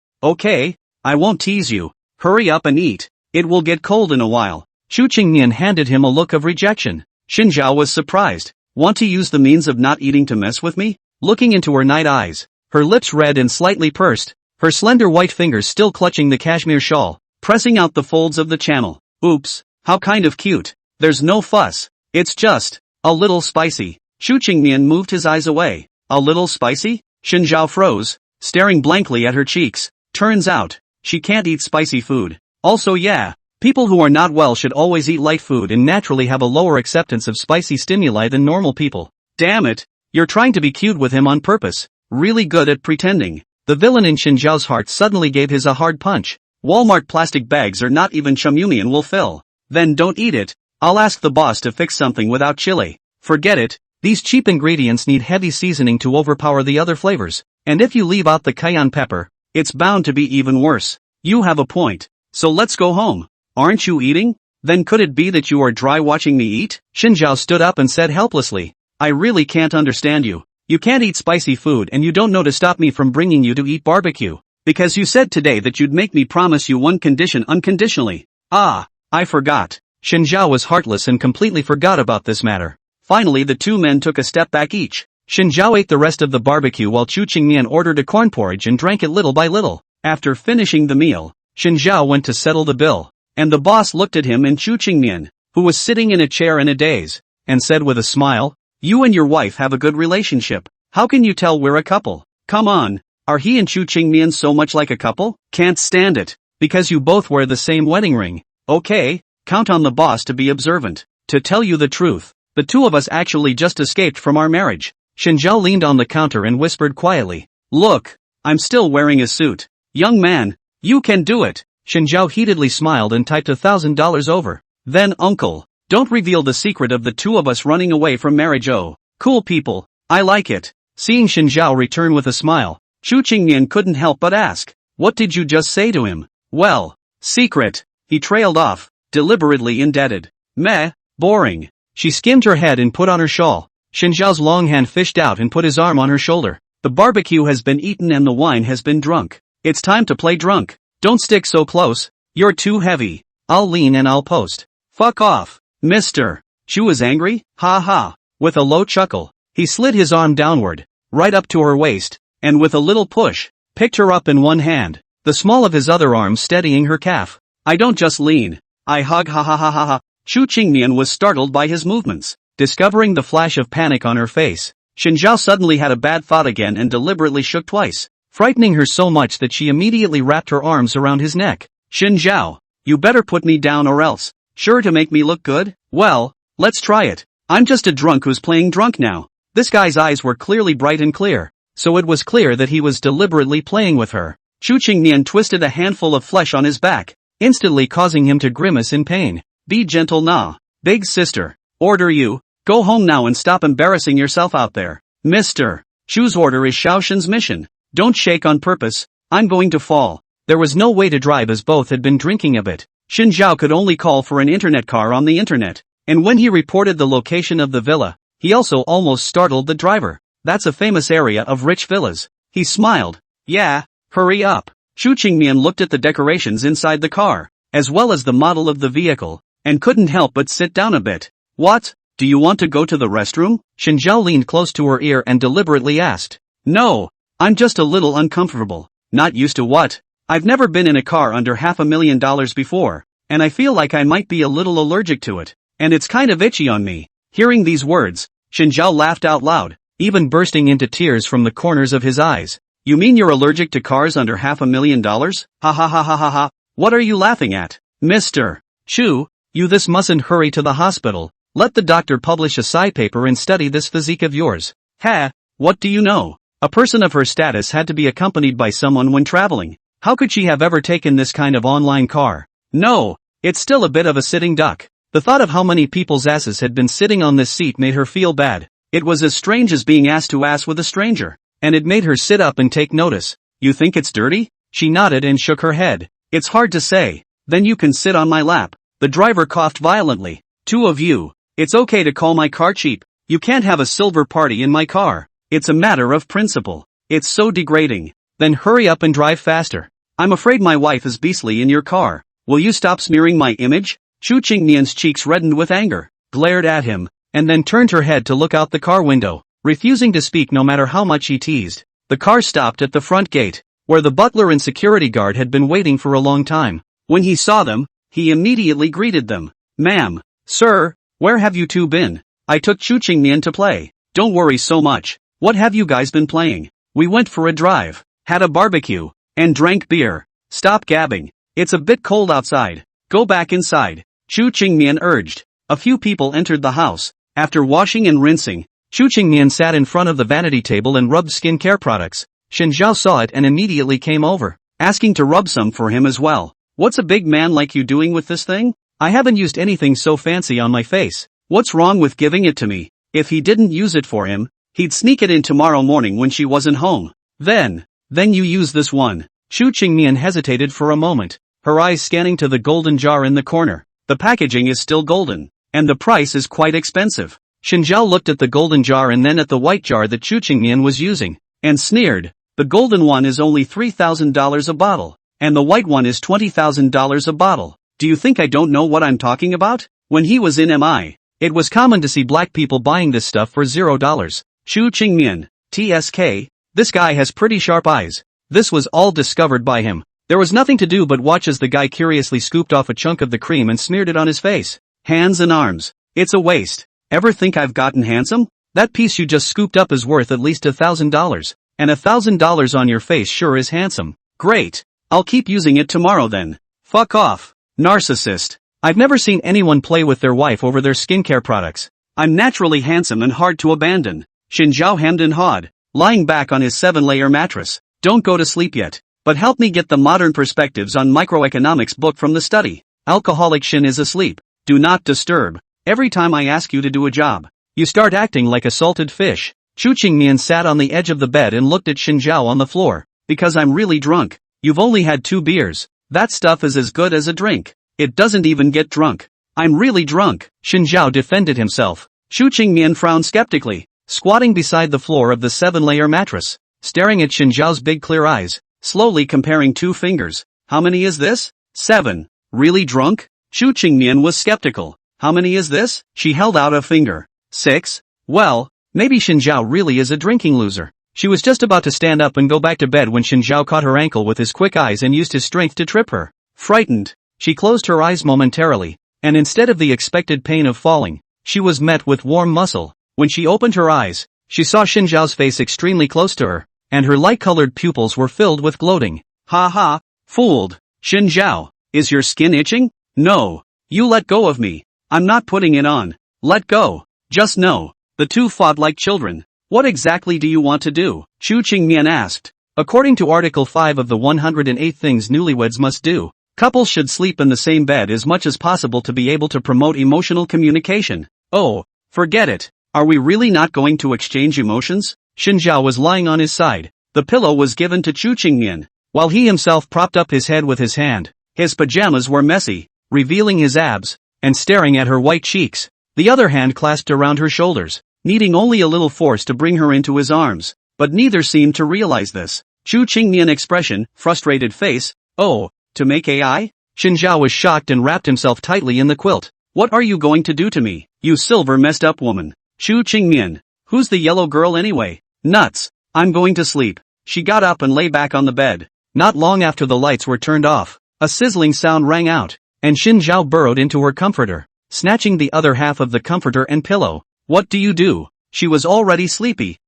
I won't tease you. Hurry up and eat. It will get cold in a while. Chu Qingmian handed him a look of rejection. Xin Zhao was surprised. Want to use the means of not eating to mess with me? Looking into her night eyes, her lips red and slightly pursed, her slender white fingers still clutching the cashmere shawl, pressing out the folds of the channel. Oops, how kind of cute. There's no fuss. It's just a little spicy. Chu Qingmian moved his eyes away. A little spicy? Xin Zhao froze, staring blankly at her cheeks. Turns out, she can't eat spicy food. Also yeah, people who are not well should always eat light food and naturally have a lower acceptance of spicy stimuli than normal people. Damn it, you're trying to be cute with him on purpose. Really good at pretending. The villain in Xin Zhao's heart suddenly gave his a hard punch. Walmart plastic bags are not even Chamunian will fill. Then don't eat it. I'll ask the boss to fix something without chili. Forget it. These cheap ingredients need heavy seasoning to overpower the other flavors. And if you leave out the cayenne pepper, it's bound to be even worse. You have a point. So let's go home. Aren't you eating? Then could it be that you are dry watching me eat? Xin Zhao stood up and said helplessly. I really can't understand you. You can't eat spicy food and you don't know to stop me from bringing you to eat barbecue. Because you said today that you'd make me promise you one condition unconditionally. Ah, I forgot. Xin Zhao was heartless and completely forgot about this matter. Finally the two men took a step back each. Xin Zhao ate the rest of the barbecue while Chu Qingmian ordered a corn porridge and drank it little by little. After finishing the meal, Xin Zhao went to settle the bill, and the boss looked at him and Chu Qingmian, who was sitting in a chair in a daze, and said with a smile, You and your wife have a good relationship. How can you tell we're a couple? Come on, are he and Chu Qingmian so much like a couple? Can't stand it, because you both wear the same wedding ring. Okay, count on the boss to be observant. To tell you the truth, the two of us actually just escaped from our marriage. Shinzhao leaned on the counter and whispered quietly. Look, I'm still wearing a suit. Young man, you can do it. Shinzhao heatedly smiled and typed $1,000 over. Then uncle, don't reveal the secret of the two of us running away from marriage. Oh, cool people, I like it. Seeing Shinzhao return with a smile, Chu Qingnian couldn't help but ask, what did you just say to him? Well, secret. He trailed off, deliberately indebted. Meh, boring. She skimmed her head and put on her shawl. Shinzhao's long hand fished out and put his arm on her shoulder. The barbecue has been eaten and the wine has been drunk. It's time to play drunk. Don't stick so close. You're too heavy. I'll lean and I'll post. Fuck off, mister. Chu was angry, ha ha. With a low chuckle, he slid his arm downward, right up to her waist, and with a little push, picked her up in one hand, the small of his other arm steadying her calf. I don't just lean. I hug, ha ha ha ha ha. Chu Qingnian was startled by his movements. Discovering the flash of panic on her face, Shinzhao suddenly had a bad thought again and deliberately shook twice, frightening her so much that she immediately wrapped her arms around his neck. Shinzhao, you better put me down or else. Sure to make me look good? Well, let's try it. I'm just a drunk who's playing drunk now. This guy's eyes were clearly bright and clear, so it was clear that he was deliberately playing with her. Chu Qingnian twisted a handful of flesh on his back, instantly causing him to grimace in pain. Be gentle nah. Big sister. Order you. Go home now and stop embarrassing yourself out there. Mister. Chu's order is Shaoshan's mission. Don't shake on purpose. I'm going to fall. There was no way to drive as both had been drinking a bit. Shinzhao could only call for an internet car on the internet, and when he reported the location of the villa, he also almost startled the driver. That's a famous area of rich villas. He smiled. Yeah, hurry up. Chu Qingmian looked at the decorations inside the car, as well as the model of the vehicle, and couldn't help but sit down a bit. What? Do you want to go to the restroom? Shinzhao leaned close to her ear and deliberately asked. No, I'm just a little uncomfortable. Not used to what? I've never been in a car under $500,000 before, and I feel like I might be a little allergic to it, and it's kind of itchy on me. Hearing these words, Shinzhao laughed out loud, even bursting into tears from the corners of his eyes. You mean you're allergic to cars under $500,000? Ha ha ha ha ha ha. What are you laughing at? Mr. Chu, you this mustn't hurry to the hospital. Let the doctor publish a side paper and study this physique of yours. Ha, what do you know? A person of her status had to be accompanied by someone when traveling. How could she have ever taken this kind of online car? No, it's still a bit of a sitting duck. The thought of how many people's asses had been sitting on this seat made her feel bad. It was as strange as being asked to ass with a stranger, and it made her sit up and take notice. You think it's dirty? She nodded and shook her head. It's hard to say. Then you can sit on my lap. The driver coughed violently. Two of you. It's okay to call my car cheap. You can't have a silver party in my car. It's a matter of principle. It's so degrading. Then hurry up and drive faster. I'm afraid my wife is beastly in your car. Will you stop smearing my image? Chu Qingnian's cheeks reddened with anger, glared at him, and then turned her head to look out the car window, refusing to speak no matter how much he teased. The car stopped at the front gate, where the butler and security guard had been waiting for a long time. When he saw them, he immediately greeted them. Ma'am, sir, where have you two been? I took Chu Qingnian to play. Don't worry so much. What have you guys been playing? We went for a drive, had a barbecue, and drank beer. Stop gabbing. It's a bit cold outside. Go back inside. Chu Qingmian urged. A few people entered the house. After washing and rinsing, Chu Qingmian sat in front of the vanity table and rubbed skincare products. Shinzhao saw it and immediately came over, asking to rub some for him as well. What's a big man like you doing with this thing? I haven't used anything so fancy on my face. What's wrong with giving it to me? If he didn't use it for him, he'd sneak it in tomorrow morning when she wasn't home. Then you use this one. Chu Qingmian hesitated for a moment, her eyes scanning to the golden jar in the corner. The packaging is still golden, and the price is quite expensive. Shinzhao looked at the golden jar and then at the white jar that Chu Qingmian was using, and sneered. The golden one is only $3,000 a bottle, and the white one is $20,000 a bottle. Do you think I don't know what I'm talking about? When he was in MI, it was common to see black people buying this stuff for $0. Chu Qingmian, TSK, this guy has pretty sharp eyes. This was all discovered by him. There was nothing to do but watch as the guy curiously scooped off a chunk of the cream and smeared it on his face. Hands and arms. It's a waste. Ever think I've gotten handsome? That piece you just scooped up is worth at least $1,000. And $1,000 on your face sure is handsome. Great. I'll keep using it tomorrow then. Fuck off. Narcissist. I've never seen anyone play with their wife over their skincare products. I'm naturally handsome and hard to abandon. Xin Zhao hemmed and hawed, lying back on his 7-layer mattress. Don't go to sleep yet, but help me get the modern perspectives on microeconomics book from the study. Alcoholic Xin is asleep. Do not disturb. Every time I ask you to do a job, you start acting like a salted fish. Chu Qingmian sat on the edge of the bed and looked at Xin Zhao on the floor. Because I'm really drunk. You've only had 2 beers. That stuff is as good as a drink. It doesn't even get drunk. I'm really drunk. Xin Zhao defended himself. Chu Qingmian frowned skeptically, squatting beside the floor of the 7-layer mattress, staring at Xin Zhao's big clear eyes, slowly comparing 2 fingers. How many is this? 7. Really drunk? Chu Qingmian was skeptical. How many is this? She held out a finger. 6. Well, maybe Xin Zhao really is a drinking loser. She was just about to stand up and go back to bed when Xin Zhao caught her ankle with his quick eyes and used his strength to trip her. Frightened, she closed her eyes momentarily, and instead of the expected pain of falling, she was met with warm muscle. When she opened her eyes, she saw Xin Zhao's face extremely close to her, and her light-colored pupils were filled with gloating. Ha ha, fooled. Xin Zhao, is your skin itching? No. You let go of me. I'm not putting it on. Let go. Just no. The two fought like children. What exactly do you want to do? Chu Qingmian asked. According to Article 5 of the 108 Things Newlyweds Must Do, couples should sleep in the same bed as much as possible to be able to promote emotional communication. Oh, forget it. Are we really not going to exchange emotions? Xin Zhao was lying on his side. The pillow was given to Chu Qingmian, while he himself propped up his head with his hand. His pajamas were messy, revealing his abs, and staring at her white cheeks. The other hand clasped around her shoulders, needing only a little force to bring her into his arms, but neither seemed to realize this. Chu Qingmian expression, frustrated face. Oh, to make AI? Xin Zhao was shocked and wrapped himself tightly in the quilt. What are you going to do to me, you silver messed up woman? Chu Qingmian. Who's the yellow girl anyway? Nuts. I'm going to sleep. She got up and lay back on the bed. Not long after the lights were turned off, a sizzling sound rang out, and Xin Zhao burrowed into her comforter, snatching the other half of the comforter and pillow. What do you do? She was already sleepy,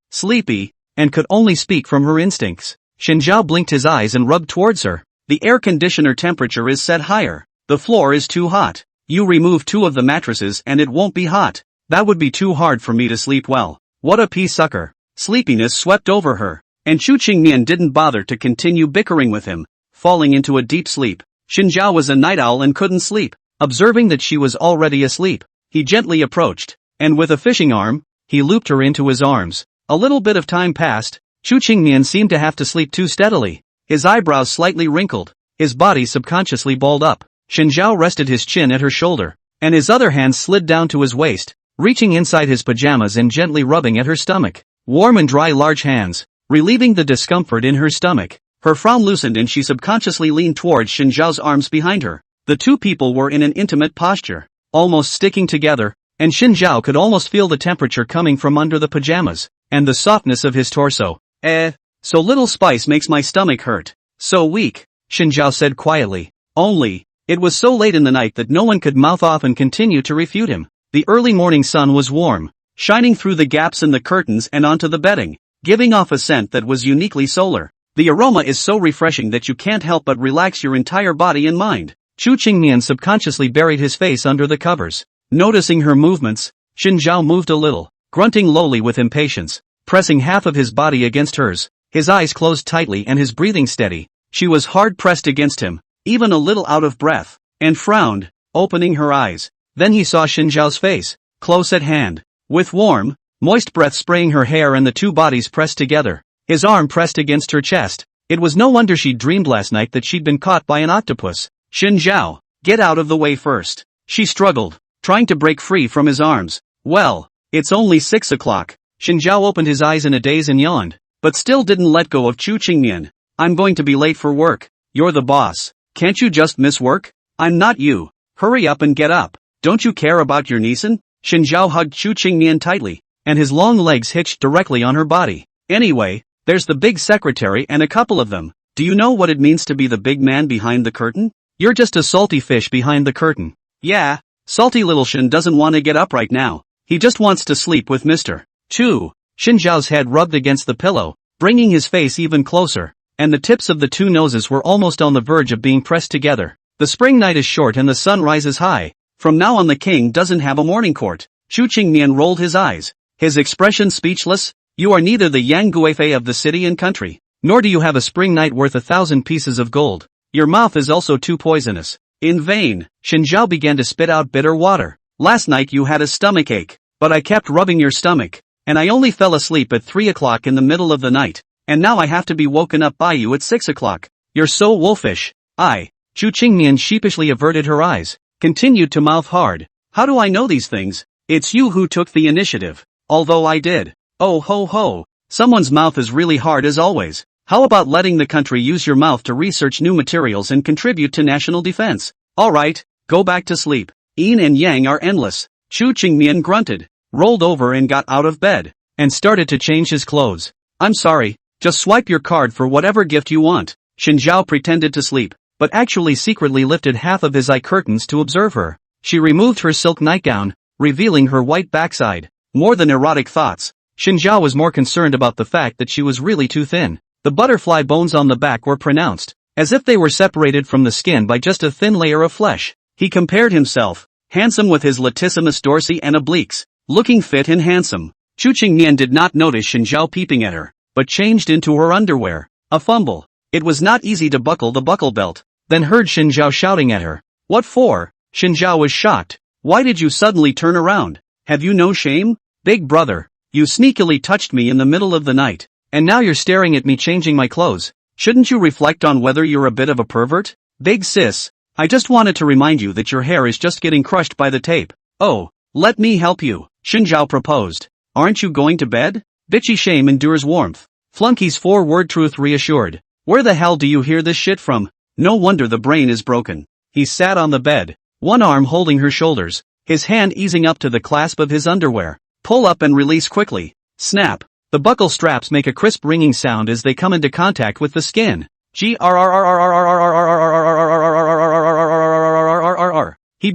and could only speak from her instincts. Xin Zhao blinked his eyes and rubbed towards her. The air conditioner temperature is set higher. The floor is too hot. You remove 2 of the mattresses and it won't be hot. That would be too hard for me to sleep well. What a pea sucker. Sleepiness swept over her, and Chu Qingmian didn't bother to continue bickering with him, falling into a deep sleep. Xin Zhao was a night owl and couldn't sleep. Observing that she was already asleep, he gently approached, and with a fishing arm, he looped her into his arms. A little bit of time passed. Chu Qingmian seemed to have to sleep too steadily. His eyebrows slightly wrinkled, his body subconsciously balled up. Xin Zhao rested his chin at her shoulder, and his other hand slid down to his waist, reaching inside his pajamas and gently rubbing at her stomach. Warm and dry large hands, relieving the discomfort in her stomach. Her frown loosened and she subconsciously leaned towards Xin Zhao's arms behind her. The two people were in an intimate posture, almost sticking together, and Xin Zhao could almost feel the temperature coming from under the pajamas, and the softness of his torso. So little spice makes my stomach hurt. So weak, Xin Zhao said quietly. Only, it was so late in the night that no one could mouth off and continue to refute him. The early morning sun was warm, shining through the gaps in the curtains and onto the bedding, giving off a scent that was uniquely solar. The aroma is so refreshing that you can't help but relax your entire body and mind. Chu Qingmian subconsciously buried his face under the covers. Noticing her movements, Xin Zhao moved a little, grunting lowly with impatience, pressing half of his body against hers, his eyes closed tightly and his breathing steady. She was hard pressed against him, even a little out of breath, and frowned, opening her eyes. Then he saw Xin Zhao's face, close at hand, with warm, moist breath spraying her hair and the two bodies pressed together, his arm pressed against her chest. It was no wonder she'd dreamed last night that she'd been caught by an octopus. Xin Zhao, get out of the way first. She struggled, trying to break free from his arms. Well, it's only 6 o'clock. Xin Zhao opened his eyes in a daze and yawned, but still didn't let go of Chu Qingmian. I'm going to be late for work. You're the boss. Can't you just miss work? I'm not you. Hurry up and get up. Don't you care about your Nissan? Xin Zhao hugged Chu Qingmian tightly, and his long legs hitched directly on her body. Anyway, there's the big secretary and a couple of them. Do you know what it means to be the big man behind the curtain? You're just a salty fish behind the curtain. Yeah, salty little Xin doesn't want to get up right now. He just wants to sleep with Mr. Chu. Xin Zhao's head rubbed against the pillow, bringing his face even closer, and the tips of the two noses were almost on the verge of being pressed together. The spring night is short and the sun rises high. From now on the king doesn't have a morning court. Chu Qingmian rolled his eyes, his expression speechless. You are neither the Yang Guifei of the city and country, nor do you have a spring night worth 1,000 pieces of gold. Your mouth is also too poisonous. In vain, Xin Zhao began to spit out bitter water. Last night you had a stomachache, but I kept rubbing your stomach, and I only fell asleep at 3 o'clock in the middle of the night, and now I have to be woken up by you at 6 o'clock. You're so wolfish. Chu Qingmian sheepishly averted her eyes, continued to mouth hard. How do I know these things? It's you who took the initiative. Although I did. Oh ho ho. Someone's mouth is really hard as always. How about letting the country use your mouth to research new materials and contribute to national defense? Alright, go back to sleep. Yin and yang are endless. Chu Qingmian grunted, rolled over and got out of bed, and started to change his clothes. I'm sorry, just swipe your card for whatever gift you want. Xin Zhao pretended to sleep, but actually secretly lifted half of his eye curtains to observe her. She removed her silk nightgown, revealing her white backside. More than erotic thoughts, Xin Zhao was more concerned about the fact that she was really too thin. The butterfly bones on the back were pronounced, as if they were separated from the skin by just a thin layer of flesh. He compared himself, handsome with his latissimus dorsi and obliques, looking fit and handsome. Chu Qingmian did not notice Xin Zhao peeping at her, but changed into her underwear. A fumble. It was not easy to buckle the buckle belt, then heard Xin Zhao shouting at her. What for? Xin Zhao was shocked. Why did you suddenly turn around? Have you no shame? Big brother, you sneakily touched me in the middle of the night, and now you're staring at me changing my clothes. Shouldn't you reflect on whether you're a bit of a pervert? Big sis, I just wanted to remind you that your hair is just getting crushed by the tape. Oh, let me help you, Xin Zhao proposed. Aren't you going to bed? Bitchy shame endures warmth. Flunky's 4-word truth reassured. Where the hell do you hear this shit from? No wonder the brain is broken. He sat on the bed, one arm holding her shoulders, his hand easing up to the clasp of his underwear. Pull up and release quickly. Snap. The buckle straps make a crisp ringing sound as they come into contact with the skin. He'd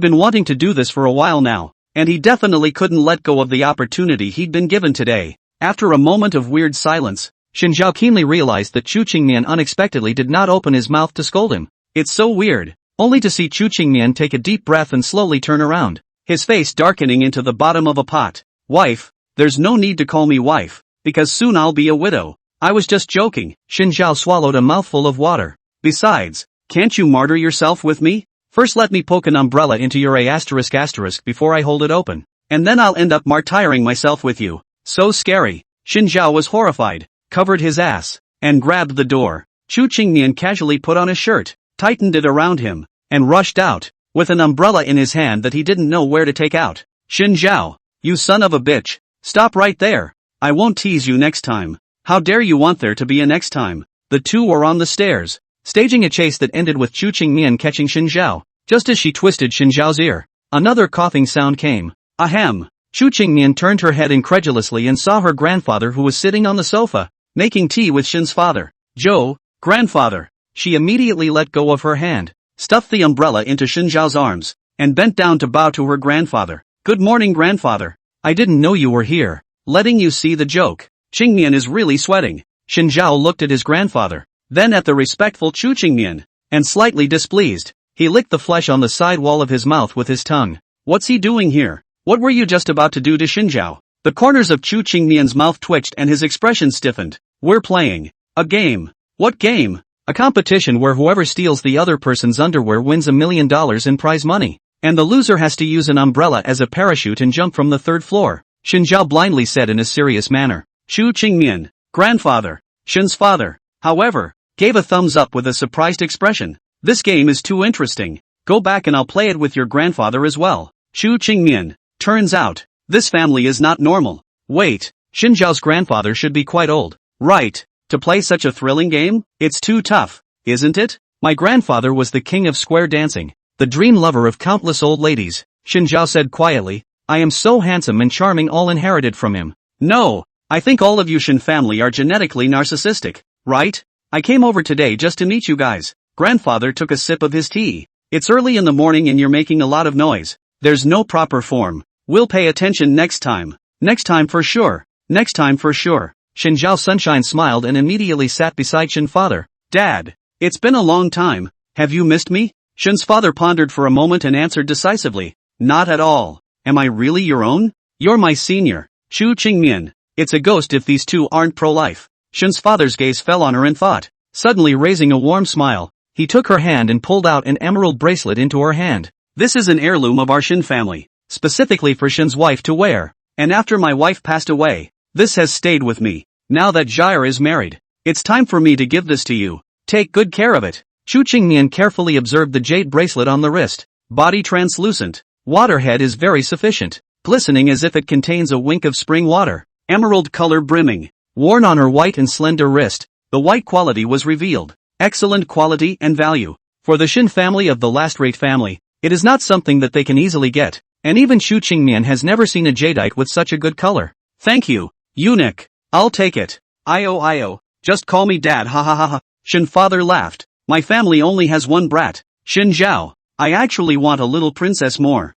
been wanting to do this for a while now, and he definitely couldn't let go of the opportunity he'd been given today. After a moment of weird silence, Xin Zhao keenly realized that Chu Qingmian unexpectedly did not open his mouth to scold him. It's so weird, only to see Chu Qingmian take a deep breath and slowly turn around, his face darkening into the bottom of a pot. Wife, there's no need to call me wife, because soon I'll be a widow. I was just joking. Xin Zhao swallowed a mouthful of water. Besides, can't you martyr yourself with me? First let me poke an umbrella into your *** before I hold it open, and then I'll end up martyring myself with you. So scary. Xin Zhao was horrified, covered his ass, and grabbed the door. Chu Qingmian casually put on a shirt, tightened it around him, and rushed out, with an umbrella in his hand that he didn't know where to take out. Xin Zhao, you son of a bitch, stop right there. I won't tease you next time. How dare you want there to be a next time? The two were on the stairs, staging a chase that ended with Chu Qingmian catching Xin Zhao. Just as she twisted Xin Zhao's ear, another coughing sound came. Ahem. Chu Qingmian turned her head incredulously and saw her grandfather who was sitting on the sofa, making tea with Xin's father. Joe, grandfather. She immediately let go of her hand, stuffed the umbrella into Xin Zhao's arms, and bent down to bow to her grandfather. Good morning, grandfather. I didn't know you were here. Letting you see the joke. Qingmian is really sweating. Xin Zhao looked at his grandfather, then at the respectful Chu Qingmian, and slightly displeased. He licked the flesh on the side wall of his mouth with his tongue. What's he doing here? What were you just about to do to Xin Zhao? The corners of Chu Qingmian's mouth twitched and his expression stiffened. We're playing a game. What game? A competition where whoever steals the other person's underwear wins $1 million in prize money, and the loser has to use an umbrella as a parachute and jump from the 3rd floor. Xin Zhao blindly said in a serious manner. Chu Qingmian, grandfather, Xin's father, however, gave a thumbs up with a surprised expression. This game is too interesting. Go back and I'll play it with your grandfather as well. Chu Qingmian, turns out, this family is not normal. Wait, Xin Zhao's grandfather should be quite old, right, to play such a thrilling game? It's too tough, isn't it? My grandfather was the king of square dancing, the dream lover of countless old ladies, Xin Zhao said quietly. I am so handsome and charming, all inherited from him. No, I think all of you Xin family are genetically narcissistic, right? I came over today just to meet you guys. Grandfather took a sip of his tea. It's early in the morning and you're making a lot of noise. There's no proper form. We'll pay attention next time. Next time for sure. Next time for sure. Xin Zhao Sunshine smiled and immediately sat beside Xin father. Dad, it's been a long time. Have you missed me? Shin's father pondered for a moment and answered decisively, not at all. Am I really your own? You're my senior. Chu Qingmian. It's a ghost if these two aren't pro-life. Shin's father's gaze fell on her in thought. Suddenly raising a warm smile, he took her hand and pulled out an emerald bracelet into her hand. This is an heirloom of our Shin family, specifically for Shin's wife to wear. And after my wife passed away, this has stayed with me. Now that Jair is married, it's time for me to give this to you. Take good care of it. Chu Qingmian carefully observed the jade bracelet on the wrist. Body translucent. Waterhead is very sufficient, glistening as if it contains a wink of spring water. Emerald color brimming. Worn on her white and slender wrist, the white quality was revealed. Excellent quality and value. For the Shin family of the last-rate family, it is not something that they can easily get, and even Chu Qingmian has never seen a jadeite with such a good color. Thank you, eunuch. I'll take it. Io, just call me dad, ha ha ha ha. Shin father laughed. My family only has one brat, Shin Zhao. I actually want a little princess more.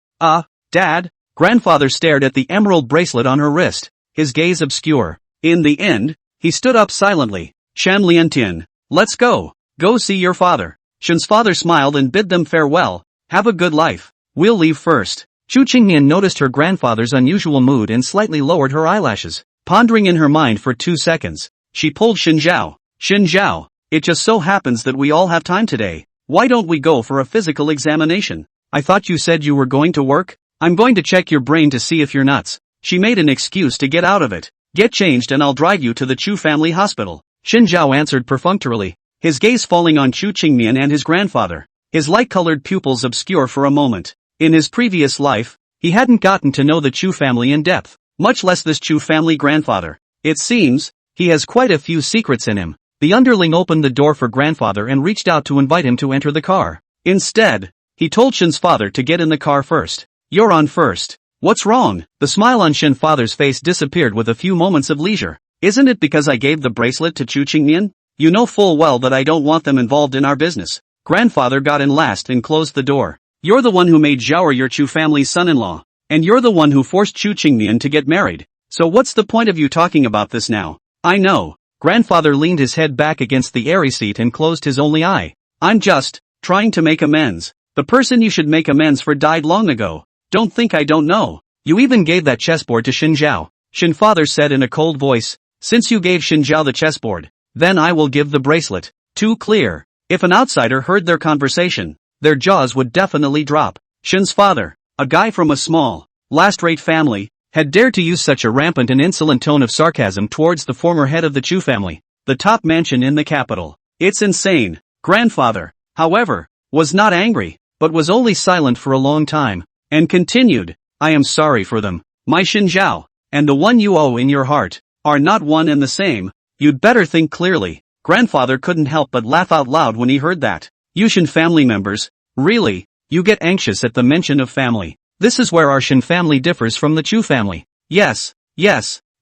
Dad? Grandfather stared at the emerald bracelet on her wrist, his gaze obscure. In the end, he stood up silently. Shan Liantian, let's go. Go see your father. Shin's father smiled and bid them farewell. Have a good life. We'll leave first. Chu Qingmian noticed her grandfather's unusual mood and slightly lowered her eyelashes. Pondering in her mind for 2 seconds, she pulled Shin Zhao. Shin Zhao, it just so happens that we all have time today. Why don't we go for a physical examination? I thought you said you were going to work? I'm going to check your brain to see if you're nuts. She made an excuse to get out of it. Get changed and I'll drive you to the Chu family hospital. Shin Zhao answered perfunctorily, his gaze falling on Chu Qingmian and his grandfather. His light-colored pupils obscure for a moment. In his previous life, he hadn't gotten to know the Chu family in depth, much less this Chu family grandfather. It seems, he has quite a few secrets in him. The underling opened the door for grandfather and reached out to invite him to enter the car. Instead, he told Shin's father to get in the car first. You're on first. What's wrong? The smile on Shin father's face disappeared with a few moments of leisure. Isn't it because I gave the bracelet to Chu Qingmian? You know full well that I don't want them involved in our business. Grandfather got in last and closed the door. You're the one who made Zhao your Chu family's son-in-law. And you're the one who forced Chu Qingmian to get married. So what's the point of you talking about this now? I know. Grandfather leaned his head back against the airy seat and closed his only eye. I'm just trying to make amends. The person you should make amends for died long ago. Don't think I don't know. You even gave that chessboard to Shin Zhao. Shin father said in a cold voice. Since you gave Shin Zhao the chessboard, then I will give the bracelet. Too clear. If an outsider heard their conversation, their jaws would definitely drop. Shin's father, a guy from a small, last-rate family, had dared to use such a rampant and insolent tone of sarcasm towards the former head of the Chu family, the top mansion in the capital. It's insane. Grandfather, however, was not angry, but was only silent for a long time, and continued, I am sorry for them. My Shin Zhao, and the one you owe in your heart, are not one and the same. You'd better think clearly. Grandfather couldn't help but laugh out loud when he heard that. You Shin family members, really, you get anxious at the mention of family. This is where our Shin family differs from the Chu family. Yes.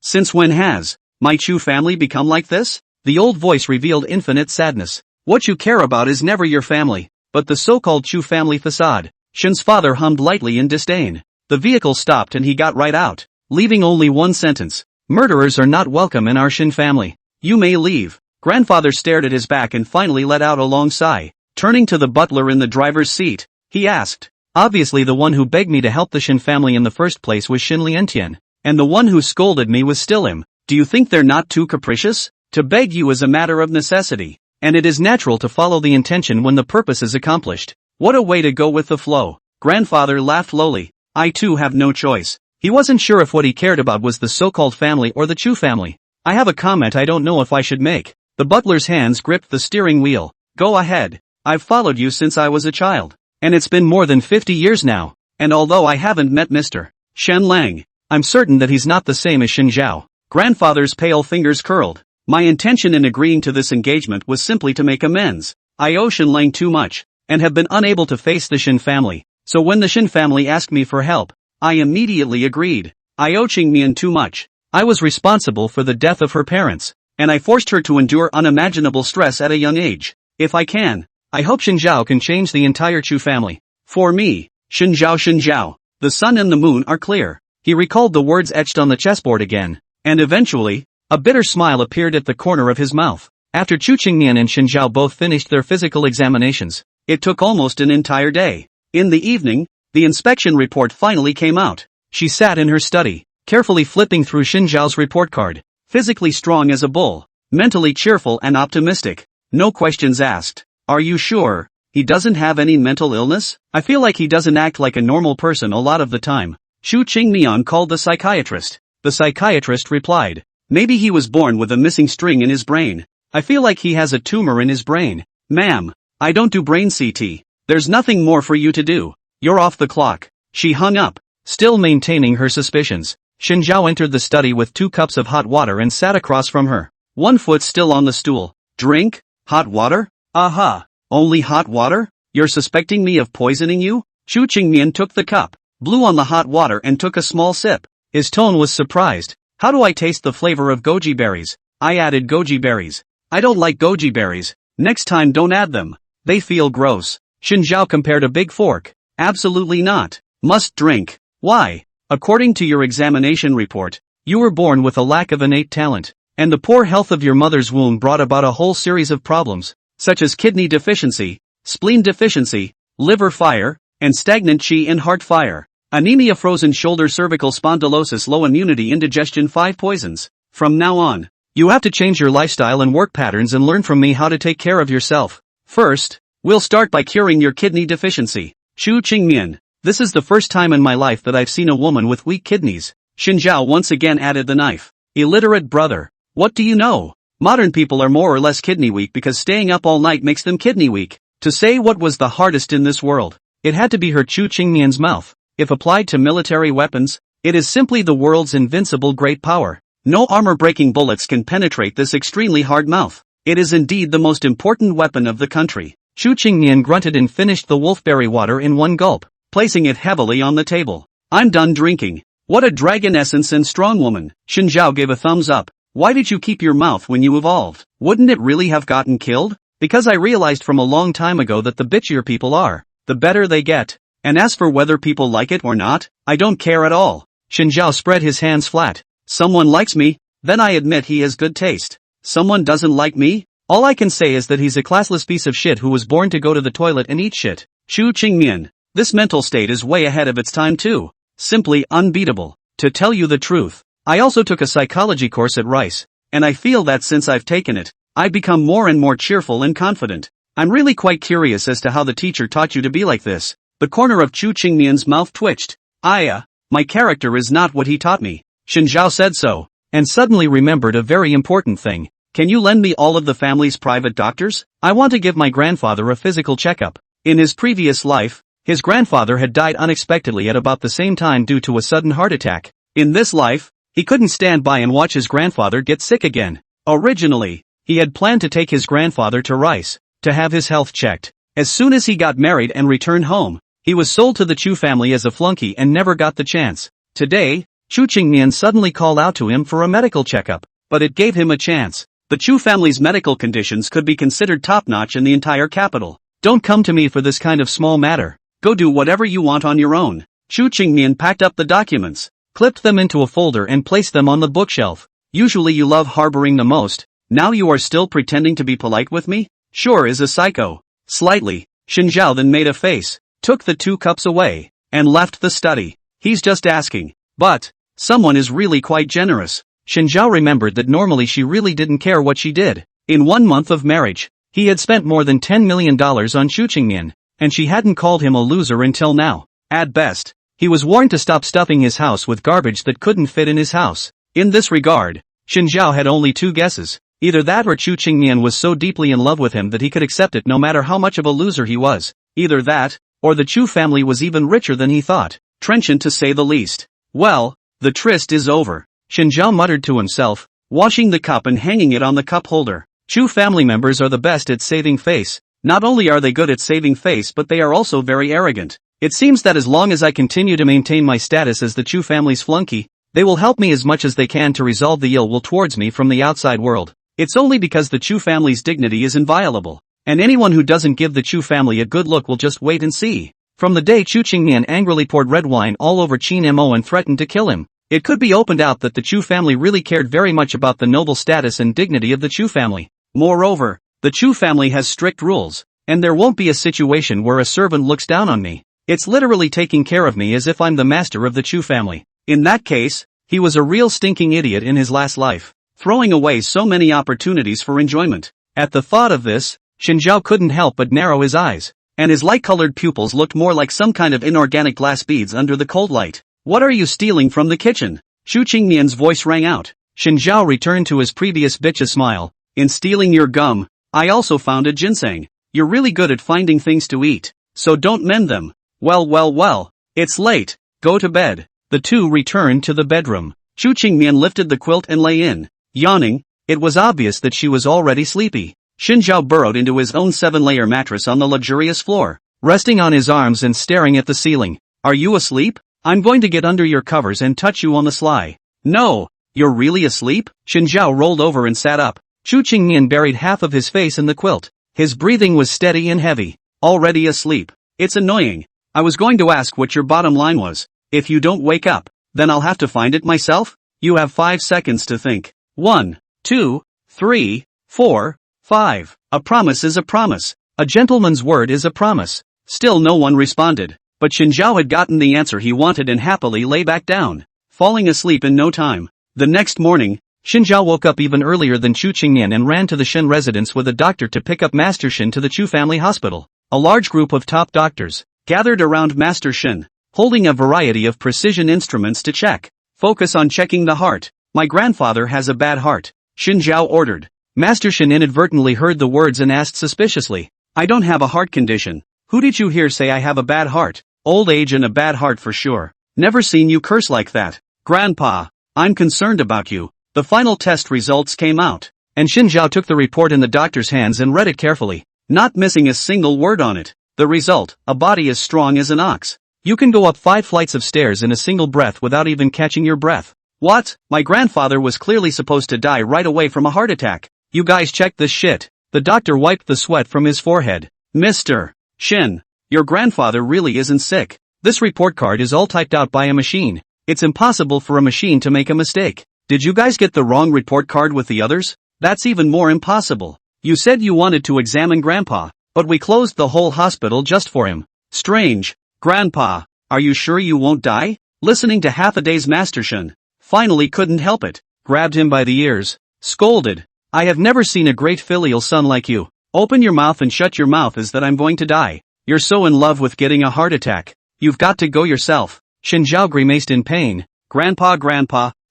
Since when has my Chu family become like this? The old voice revealed infinite sadness. What you care about is never your family, but the so-called Chu family facade. Shin's father hummed lightly in disdain. The vehicle stopped and he got right out, leaving only one sentence. Murderers are not welcome in our Shin family. You may leave. Grandfather stared at his back and finally let out a long sigh. Turning to the butler in the driver's seat, he asked. Obviously the one who begged me to help the Shin family in the first place was Shin Liantian, and the one who scolded me was still him. Do you think they're not too capricious? To beg you is a matter of necessity, and it is natural to follow the intention when the purpose is accomplished. What a way to go with the flow. Grandfather laughed lowly. I too have no choice. He wasn't sure if what he cared about was the so-called family or the Chu family. I have a comment I don't know if I should make. The butler's hands gripped the steering wheel. Go ahead. I've followed you since I was a child. And it's been more than 50 years now. And although I haven't met Mr. Shen Lang, I'm certain that he's not the same as Shin Zhao. Grandfather's pale fingers curled. My intention in agreeing to this engagement was simply to make amends. I owe Shin Lang too much, and have been unable to face the Shin family. So when the Shin family asked me for help, I immediately agreed. I owe Qingmian too much. I was responsible for the death of her parents, and I forced her to endure unimaginable stress at a young age. If I can, I hope Shin Zhao can change the entire Chu family. For me, Shin Zhao, the sun and the moon are clear. He recalled the words etched on the chessboard again, and eventually, a bitter smile appeared at the corner of his mouth. After Chu Qingmian and Shin Zhao both finished their physical examinations, It took almost an entire day. In the evening, the inspection report finally came out. She sat in her study, carefully flipping through Xinjiao's report card. Physically strong as a bull, mentally cheerful and optimistic. No questions asked. Are you sure he doesn't have any mental illness? I feel like he doesn't act like a normal person a lot of the time. Xu Qingmian called the psychiatrist. The psychiatrist replied, maybe he was born with a missing string in his brain. I feel like he has a tumor in his brain. Ma'am, I don't do brain CT. There's nothing more for you to do. You're off the clock. She hung up, still maintaining her suspicions. Xinjiao entered the study with 2 cups of hot water and sat across from her, 1 foot still on the stool. Drink? Hot water? Aha! Only hot water? You're suspecting me of poisoning you? Xu Qingmian took the cup, blew on the hot water and took a small sip. His tone was surprised. How do I taste the flavor of goji berries? I added goji berries. I don't like goji berries. Next time don't add them. They feel gross. Xinjiao compared a big fork. Absolutely not. Must drink. Why? According to your examination report, you were born with a lack of innate talent, and the poor health of your mother's womb brought about a whole series of problems, such as kidney deficiency, spleen deficiency, liver fire, and stagnant qi and heart fire, anemia, frozen shoulder, cervical spondylosis, low immunity, indigestion, 5 poisons. From now on, you have to change your lifestyle and work patterns and learn from me how to take care of yourself. First, we'll start by curing your kidney deficiency. Xu Qingmian, this is the first time in my life that I've seen a woman with weak kidneys. Xinjiao once again added the knife. Illiterate brother, what do you know? Modern people are more or less kidney weak because staying up all night makes them kidney weak. To say what was the hardest in this world, it had to be her Xu Qingmian's mouth. If applied to military weapons, it is simply the world's invincible great power. No armor-breaking bullets can penetrate this extremely hard mouth. It is indeed the most important weapon of the country. Xu Qingmian grunted and finished the wolfberry water in 1 gulp, placing it heavily on the table. I'm done drinking. What a dragon essence and strong woman. Xinjiao gave a thumbs up. Why did you keep your mouth when you evolved? Wouldn't it really have gotten killed? Because I realized from a long time ago that the bitchier people are, the better they get. And as for whether people like it or not, I don't care at all. Xinjiao spread his hands flat. Someone likes me, then I admit he has good taste. Someone doesn't like me? All I can say is that he's a classless piece of shit who was born to go to the toilet and eat shit. Xu Qingmian, this mental state is way ahead of its time too. Simply unbeatable. To tell you the truth, I also took a psychology course at Rice, and I feel that since I've taken it, I've become more and more cheerful and confident. I'm really quite curious as to how the teacher taught you to be like this. The corner of Xu Qingmian's mouth twitched. My character is not what he taught me. Xinjiao said so, and suddenly remembered a very important thing. Can you lend me all of the family's private doctors? I want to give my grandfather a physical checkup. In his previous life, his grandfather had died unexpectedly at about the same time due to a sudden heart attack. In this life, he couldn't stand by and watch his grandfather get sick again. Originally, he had planned to take his grandfather to Rice, to have his health checked. As soon as he got married and returned home, he was sold to the Chu family as a flunky and never got the chance. Today, Xu Qingmian suddenly called out to him for a medical checkup, but it gave him a chance. The Chu family's medical conditions could be considered top-notch in the entire capital. Don't come to me for this kind of small matter. Go do whatever you want on your own. Xu Qingmian packed up the documents, clipped them into a folder and placed them on the bookshelf. Usually you love harboring the most. Now you are still pretending to be polite with me? Sure is a psycho. Slightly. Xinjiao then made a face, took the 2 cups away, and left the study. He's just asking. But someone is really quite generous. Xinjiao remembered that normally she really didn't care what she did. In 1 month of marriage, he had spent more than $10 million on Xu Qingmian, and she hadn't called him a loser until now. At best, he was warned to stop stuffing his house with garbage that couldn't fit in his house. In this regard, Xinjiao had only 2 guesses. Either that or Xu Qingmian was so deeply in love with him that he could accept it no matter how much of a loser he was. Either that, or the Chu family was even richer than he thought. Trenchant to say the least. Well, the tryst is over. Xinjiao muttered to himself, washing the cup and hanging it on the cup holder. Chu family members are the best at saving face. Not only are they good at saving face but they are also very arrogant. It seems that as long as I continue to maintain my status as the Chu family's flunky, they will help me as much as they can to resolve the ill will towards me from the outside world. It's only because the Chu family's dignity is inviolable, and anyone who doesn't give the Chu family a good look will just wait and see. From the day Xu Qingmian angrily poured red wine all over Qin Mo and threatened to kill him, it could be opened out that the Chu family really cared very much about the noble status and dignity of the Chu family. Moreover, the Chu family has strict rules. And there won't be a situation where a servant looks down on me. It's literally taking care of me as if I'm the master of the Chu family. In that case, he was a real stinking idiot in his last life, throwing away so many opportunities for enjoyment. At the thought of this, Shinzhao couldn't help but narrow his eyes, and his light-colored pupils looked more like some kind of inorganic glass beads under the cold light. What are you stealing from the kitchen? Xu Qingmian's voice rang out. Shinzhao returned to his previous bitchy smile. In stealing your gum, I also found a ginseng. You're really good at finding things to eat, so don't mend them. Well, it's late, go to bed. The two returned to the bedroom. Xu Qingmian lifted the quilt and lay in. Yawning, it was obvious that she was already sleepy. Shinzhao burrowed into his own 7-layer mattress on the luxurious floor, resting on his arms and staring at the ceiling. Are you asleep? I'm going to get under your covers and touch you on the sly. No, you're really asleep? Shinzhao rolled over and sat up. Xu Qingmian buried half of his face in the quilt. His breathing was steady and heavy. Already asleep. It's annoying. I was going to ask what your bottom line was. If you don't wake up, then I'll have to find it myself? You have 5 seconds to think. 1, 2, 3, 4, 5. A promise is a promise. A gentleman's word is a promise. Still no one responded. But Shinzhao had gotten the answer he wanted and happily lay back down, falling asleep in no time. The next morning, Shinzhao woke up even earlier than Xu Qingmian and ran to the Shen residence with a doctor to pick up Master Shen to the Chu family hospital. A large group of top doctors gathered around Master Shen, holding a variety of precision instruments to check. Focus on checking the heart. My grandfather has a bad heart, Shinzhao ordered. Master Shen inadvertently heard the words and asked suspiciously, I don't have a heart condition. Who did you hear say I have a bad heart? Old age and a bad heart for sure. Never seen you curse like that. Grandpa, I'm concerned about you. The final test results came out, and Shinzhao took the report in the doctor's hands and read it carefully, not missing a single word on it. The result, a body as strong as an ox. You can go up 5 flights of stairs in a single breath without even catching your breath. What? My grandfather was clearly supposed to die right away from a heart attack. You guys check this shit. The doctor wiped the sweat from his forehead. Mr. Shen, your grandfather really isn't sick. This report card is all typed out by a machine. It's impossible for a machine to make a mistake. Did you guys get the wrong report card with the others? That's even more impossible. You said you wanted to examine Grandpa, but we closed the whole hospital just for him. Strange. Grandpa, are you sure you won't die? Listening to half a day's Master Shen finally couldn't help it, grabbed him by the ears, scolded. I have never seen a great filial son like you. Open your mouth and shut your mouth is that I'm going to die. You're so in love with getting a heart attack. You've got to go yourself. Shinzhao grimaced in pain. Grandpa,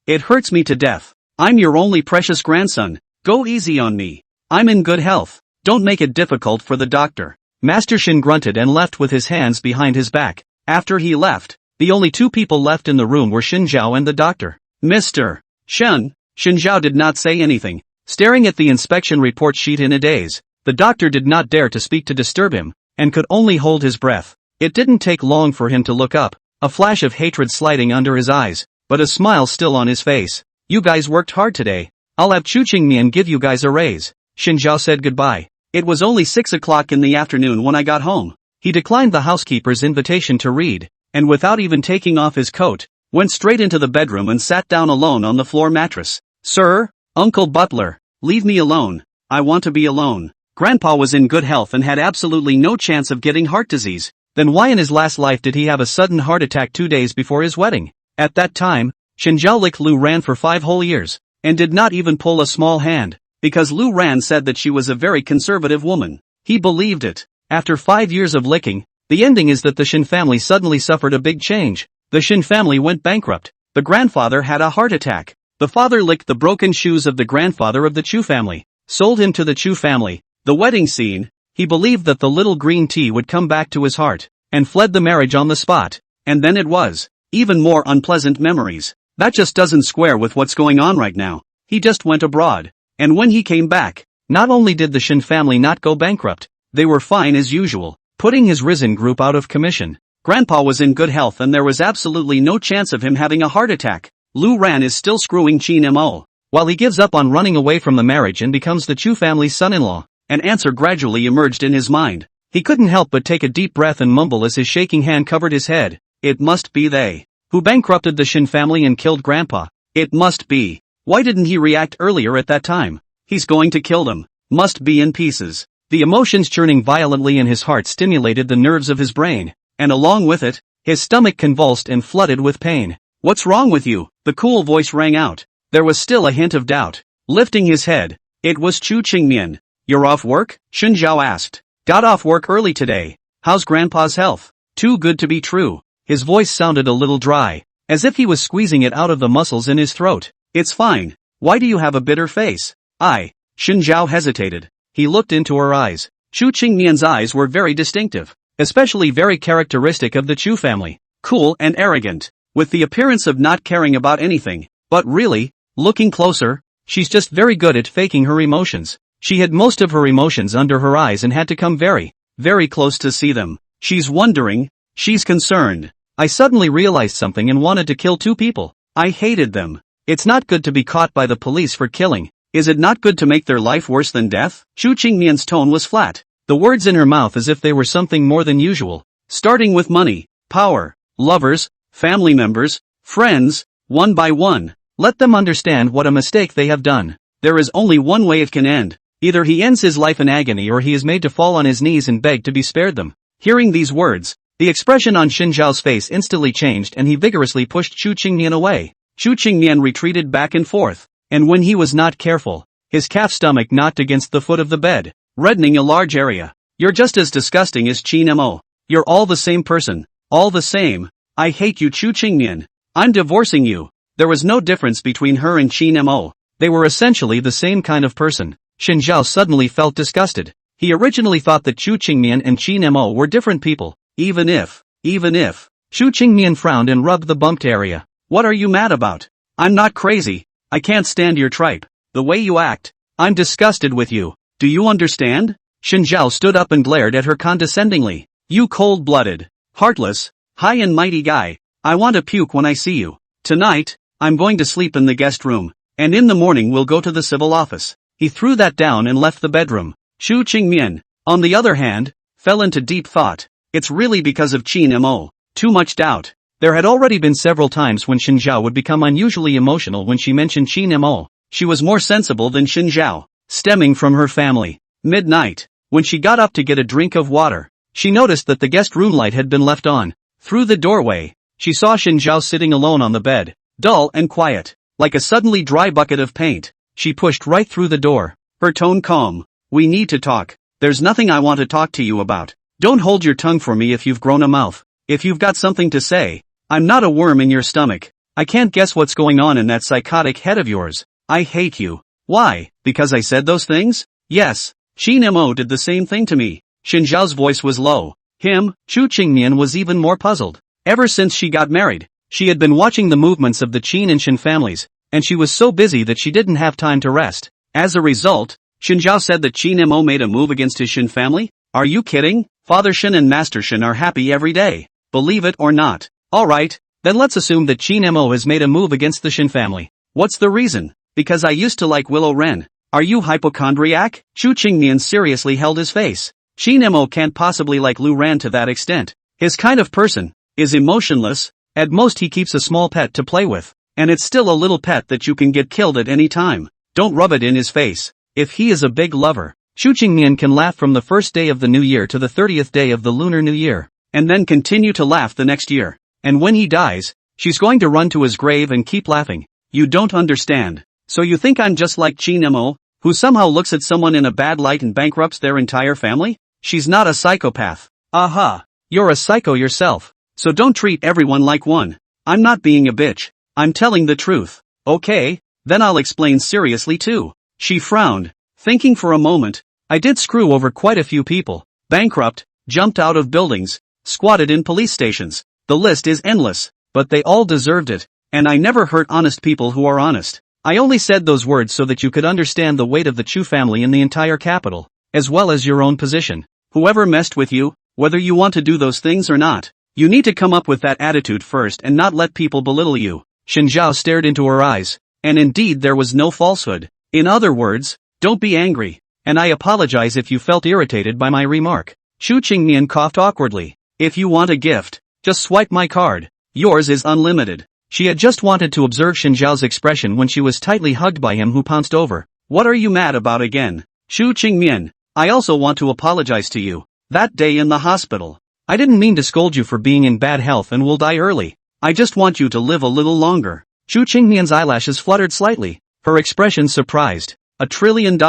it hurts me to death. I'm your only precious grandson. Go easy on me. I'm in good health. Don't make it difficult for the doctor. Master Shen grunted and left with his hands behind his back. After he left, the only 2 people left in the room were Shinzhao and the doctor. Mr. Shen, Shinzhao did not say anything, staring at the inspection report sheet in a daze. The doctor did not dare to speak to disturb him, and could only hold his breath. It didn't take long for him to look up, a flash of hatred sliding under his eyes, but a smile still on his face. You guys worked hard today. I'll have Xu Qingmian give you guys a raise. Shinzhao said goodbye. It was only 6 o'clock in the afternoon when I got home. He declined the housekeeper's invitation to read, and without even taking off his coat, went straight into the bedroom and sat down alone on the floor mattress. Sir, Uncle Butler, leave me alone. I want to be alone. Grandpa was in good health and had absolutely no chance of getting heart disease. Then why in his last life did he have a sudden heart attack 2 days before his wedding? At that time, Shinzhao Lu ran for 5 whole years, and did not even pull a small hand, because Lu Ran said that she was a very conservative woman. He believed it. After 5 years of licking, the ending is that the Shen family suddenly suffered a big change. The Shen family went bankrupt. The grandfather had a heart attack. The father licked the broken shoes of the grandfather of the Chu family, sold him to the Chu family. The wedding scene, he believed that the little green tea would come back to his heart, and fled the marriage on the spot. And then it was even more unpleasant memories. That just doesn't square with what's going on right now. He just went abroad, and when he came back, not only did the Shen family not go bankrupt, they were fine as usual, putting his risen group out of commission. Grandpa was in good health and there was absolutely no chance of him having a heart attack. Lu Ran is still screwing Qin Mo, while he gives up on running away from the marriage and becomes the Chu family's son-in-law. An answer gradually emerged in his mind. He couldn't help but take a deep breath and mumble as his shaking hand covered his head. It must be they who bankrupted the Shen family and killed Grandpa. It must be. Why didn't he react earlier at that time? He's going to kill them. Must be in pieces. The emotions churning violently in his heart stimulated the nerves of his brain, and along with it, his stomach convulsed and flooded with pain. "What's wrong with you?" the cool voice rang out. There was still a hint of doubt. Lifting his head, it was Chu Qingmian. "You're off work?" Shen Zhao asked. "Got off work early today. How's Grandpa's health?" "Too good to be true." His voice sounded a little dry, as if he was squeezing it out of the muscles in his throat. "It's fine. Why do you have a bitter face?" Shen Zhao hesitated. He looked into her eyes. Chu Qingmian's eyes were very distinctive, especially very characteristic of the Chu family. Cool and arrogant, with the appearance of not caring about anything. But really, looking closer, she's just very good at faking her emotions. She hid most of her emotions under her eyes and had to come very, very close to see them. She's wondering, she's concerned. "I suddenly realized something and wanted to kill 2 people. I hated them. It's not good to be caught by the police for killing. Is it not good to make their life worse than death?" Chu Qingmian's tone was flat, the words in her mouth as if they were something more than usual. "Starting with money, power, lovers, family members, friends, one by one. Let them understand what a mistake they have done. There is only one way it can end. Either he ends his life in agony or he is made to fall on his knees and beg to be spared them." Hearing these words, the expression on Shen Zhao's face instantly changed and he vigorously pushed Chu Qingmian away. Chu Qingmian retreated back and forth, and when he was not careful, his calf stomach knocked against the foot of the bed, reddening a large area. "You're just as disgusting as Qin Mo. You're all the same person, all the same. I hate you, Chu Qingmian. I'm divorcing you." There was no difference between her and Qin Mo. They were essentially the same kind of person. Shen Zhao suddenly felt disgusted. He originally thought that Chu Qingmian and Qin Mo were different people, even if. Chu Qingmian frowned and rubbed the bumped area. "What are you mad about? I'm not crazy. I can't stand your tripe. The way you act. I'm disgusted with you. Do you understand?" Shen Zhao stood up and glared at her condescendingly. "You cold-blooded, heartless, high and mighty guy. I want to puke when I see you. Tonight, I'm going to sleep in the guest room, and in the morning we'll go to the civil office." He threw that down and left the bedroom. Chu Qingmian, on the other hand, fell into deep thought. It's really because of Qin Mo. Too much doubt. There had already been several times when Shen Zhao would become unusually emotional when she mentioned Qin Mo. She was more sensible than Shen Zhao, stemming from her family. Midnight, when she got up to get a drink of water, she noticed that the guest room light had been left on. Through the doorway, she saw Shen Zhao sitting alone on the bed, dull and quiet, like a suddenly dry bucket of paint. She pushed right through the door, her tone calm. "We need to talk. There's nothing I want to talk to you about. Don't hold your tongue for me if you've grown a mouth. If you've got something to say. I'm not a worm in your stomach. I can't guess what's going on in that psychotic head of yours. I hate you." "Why? Because I said those things?" "Yes. Qin Mo did the same thing to me." Shen Zhao's voice was low. Chu Qingmian was even more puzzled. Ever since she got married, she had been watching the movements of the Qin and Shen families, and she was so busy that she didn't have time to rest. As a result, Shen Zhao said that Qin Mo made a move against his Shen family? Are you kidding? Father Shen and Master Shen are happy every day. Believe it or not. Alright, then let's assume that Qin Mo has made a move against the Shen family. What's the reason? Because I used to like Willow Ren. Are you hypochondriac? Chu Qingmian seriously held his face. Qin Mo can't possibly like Lu Ran to that extent. His kind of person is emotionless. At most he keeps a small pet to play with, and it's still a little pet that you can get killed at any time. Don't rub it in his face. If he is a big lover, Chu Qingmian can laugh from the first day of the new year to the 30th day of the Lunar New Year, and then continue to laugh the next year. And when he dies, she's going to run to his grave and keep laughing. You don't understand. So you think I'm just like Qin Mo, who somehow looks at someone in a bad light and bankrupts their entire family? She's not a psychopath. Aha. You're a psycho yourself. So don't treat everyone like one. I'm not being a bitch. I'm telling the truth. Okay, then I'll explain seriously too. She frowned, thinking for a moment. I did screw over quite a few people. Bankrupt, jumped out of buildings, squatted in police stations. The list is endless, but they all deserved it. And I never hurt honest people who are honest. I only said those words so that you could understand the weight of the Chu family in the entire capital, as well as your own position. Whoever messed with you, whether you want to do those things or not, you need to come up with that attitude first and not let people belittle you. Shen Zhao stared into her eyes, and indeed there was no falsehood. In other words, don't be angry, and I apologize if you felt irritated by my remark. Chu Qingmian coughed awkwardly. If you want a gift, just swipe my card. Yours is unlimited. She had just wanted to observe Shen Zhao's expression when she was tightly hugged by him who pounced over. What are you mad about again? Chu Qingmian, I also want to apologize to you. That day in the hospital. I didn't mean to scold you for being in bad health and will die early. I just want you to live a little longer. Chu Qingmian's eyelashes fluttered slightly, her expression surprised. $1 trillion?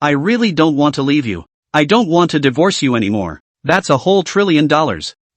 I really don't want to leave you. I don't want to divorce you anymore. That's a whole $1 trillion.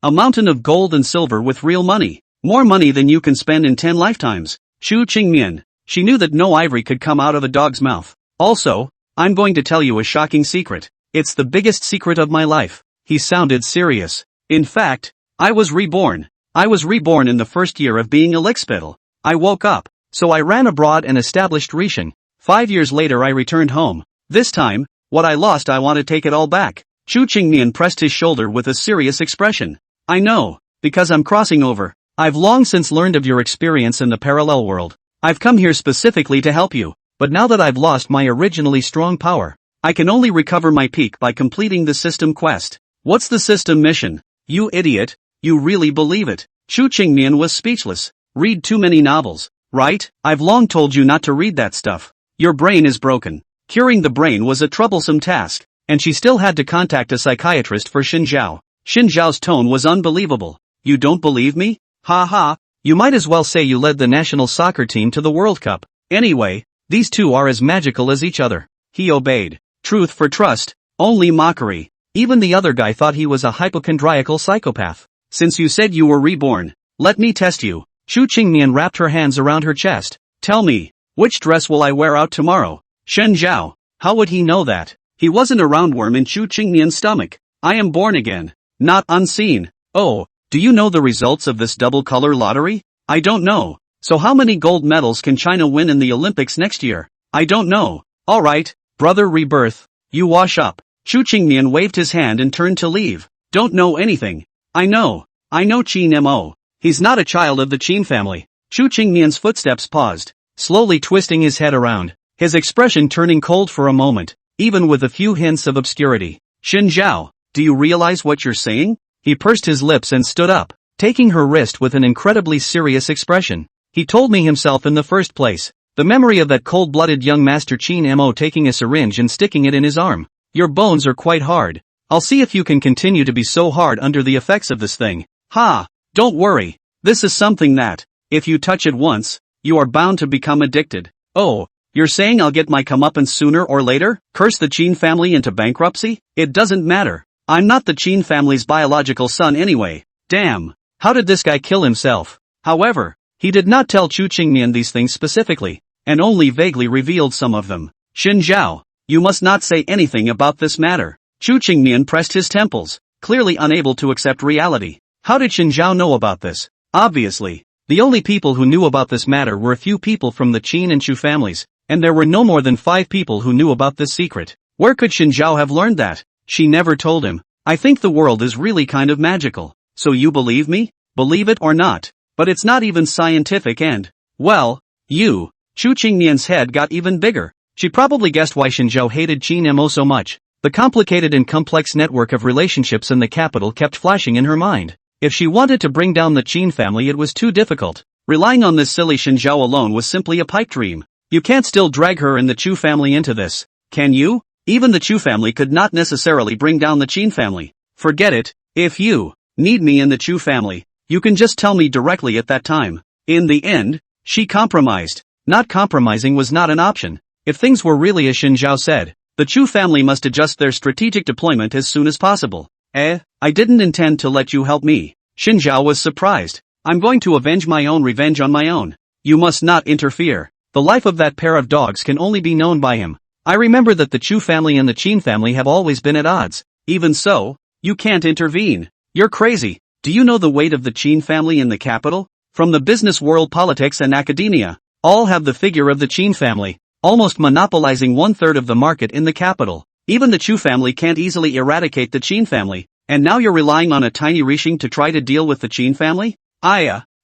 A mountain of gold and silver with real money. More money than you can spend in 10 lifetimes. Chu Qingmian. She knew that no ivory could come out of a dog's mouth. Also, I'm going to tell you a shocking secret. It's the biggest secret of my life. He sounded serious. In fact, I was reborn. I was reborn in the first year of being a lickspittle. I woke up, so I ran abroad and established Rishan. 5 years later I returned home. This time, what I lost I want to take it all back. Chu Qingmian pressed his shoulder with a serious expression. I know, because I'm crossing over. I've long since learned of your experience in the parallel world. I've come here specifically to help you, but now that I've lost my originally strong power, I can only recover my peak by completing the system quest. What's the system mission? You idiot, you really believe it? Chu Qingmian was speechless. Read too many novels, right? I've long told you not to read that stuff. Your brain is broken. Curing the brain was a troublesome task, and she still had to contact a psychiatrist for Xin Zhao. Xin Zhao's tone was unbelievable. You don't believe me? Ha ha, you might as well say you led the national soccer team to the World Cup. Anyway, these two are as magical as each other. He obeyed. Truth for trust, only mockery. Even the other guy thought he was a hypochondriacal psychopath. Since you said you were reborn, let me test you. Chu Qingmian wrapped her hands around her chest. Tell me, which dress will I wear out tomorrow? Shen Zhao. How would he know that? He wasn't a roundworm in Chu Qingmian's stomach. I am born again. Not unseen. Oh, do you know the results of this double color lottery? I don't know. So how many gold medals can China win in the Olympics next year? I don't know. Alright, brother Rebirth. You wash up. Chu Qingmian waved his hand and turned to leave. Don't know anything. I know Qin Mo. He's not a child of the Qin family. Chu Qingmian's footsteps paused, slowly twisting his head around, his expression turning cold for a moment, even with a few hints of obscurity. Xin Zhao, do you realize what you're saying? He pursed his lips and stood up, taking her wrist with an incredibly serious expression. He told me himself in the first place. The memory of that cold-blooded young master Qin Mo taking a syringe and sticking it in his arm. Your bones are quite hard. I'll see if you can continue to be so hard under the effects of this thing. Ha! Don't worry. This is something that, if you touch it once, you are bound to become addicted. Oh, you're saying I'll get my comeuppance sooner or later? Curse the Qin family into bankruptcy? It doesn't matter. I'm not the Qin family's biological son anyway. Damn. How did this guy kill himself? However, he did not tell Chu Qingmian these things specifically, and only vaguely revealed some of them. Xin Zhao, you must not say anything about this matter. Chu Qingmian pressed his temples, clearly unable to accept reality. How did Xin Zhao know about this? Obviously, the only people who knew about this matter were a few people from the Qin and Chu families, and there were no more than 5 people who knew about this secret. Where could Xin Zhao have learned that? She never told him. I think the world is really kind of magical. So you believe me? Believe it or not. But it's not even scientific and, well, you. Chu Qingmian's head got even bigger. She probably guessed why Xin Zhao hated Qin Mo so much. The complicated and complex network of relationships in the capital kept flashing in her mind. If she wanted to bring down the Qin family it was too difficult. Relying on this silly Xin Zhao alone was simply a pipe dream. You can't still drag her and the Chu family into this, can you? Even the Chu family could not necessarily bring down the Qin family. Forget it. If you need me in the Chu family, you can just tell me directly at that time. In the end, she compromised. Not compromising was not an option. If things were really as Xin Zhao said, the Chu family must adjust their strategic deployment as soon as possible. I didn't intend to let you help me. Xin Zhao was surprised. I'm going to avenge my own revenge on my own. You must not interfere. The life of that pair of dogs can only be known by him. I remember that the Chu family and the Qin family have always been at odds. Even so, you can't intervene. You're crazy. Do you know the weight of the Qin family in the capital? From the business world, politics and academia, all have the figure of the Qin family, almost monopolizing 1/3 of the market in the capital. Even the Chu family can't easily eradicate the Qin family, and now you're relying on a tiny Rishing to try to deal with the Qin family?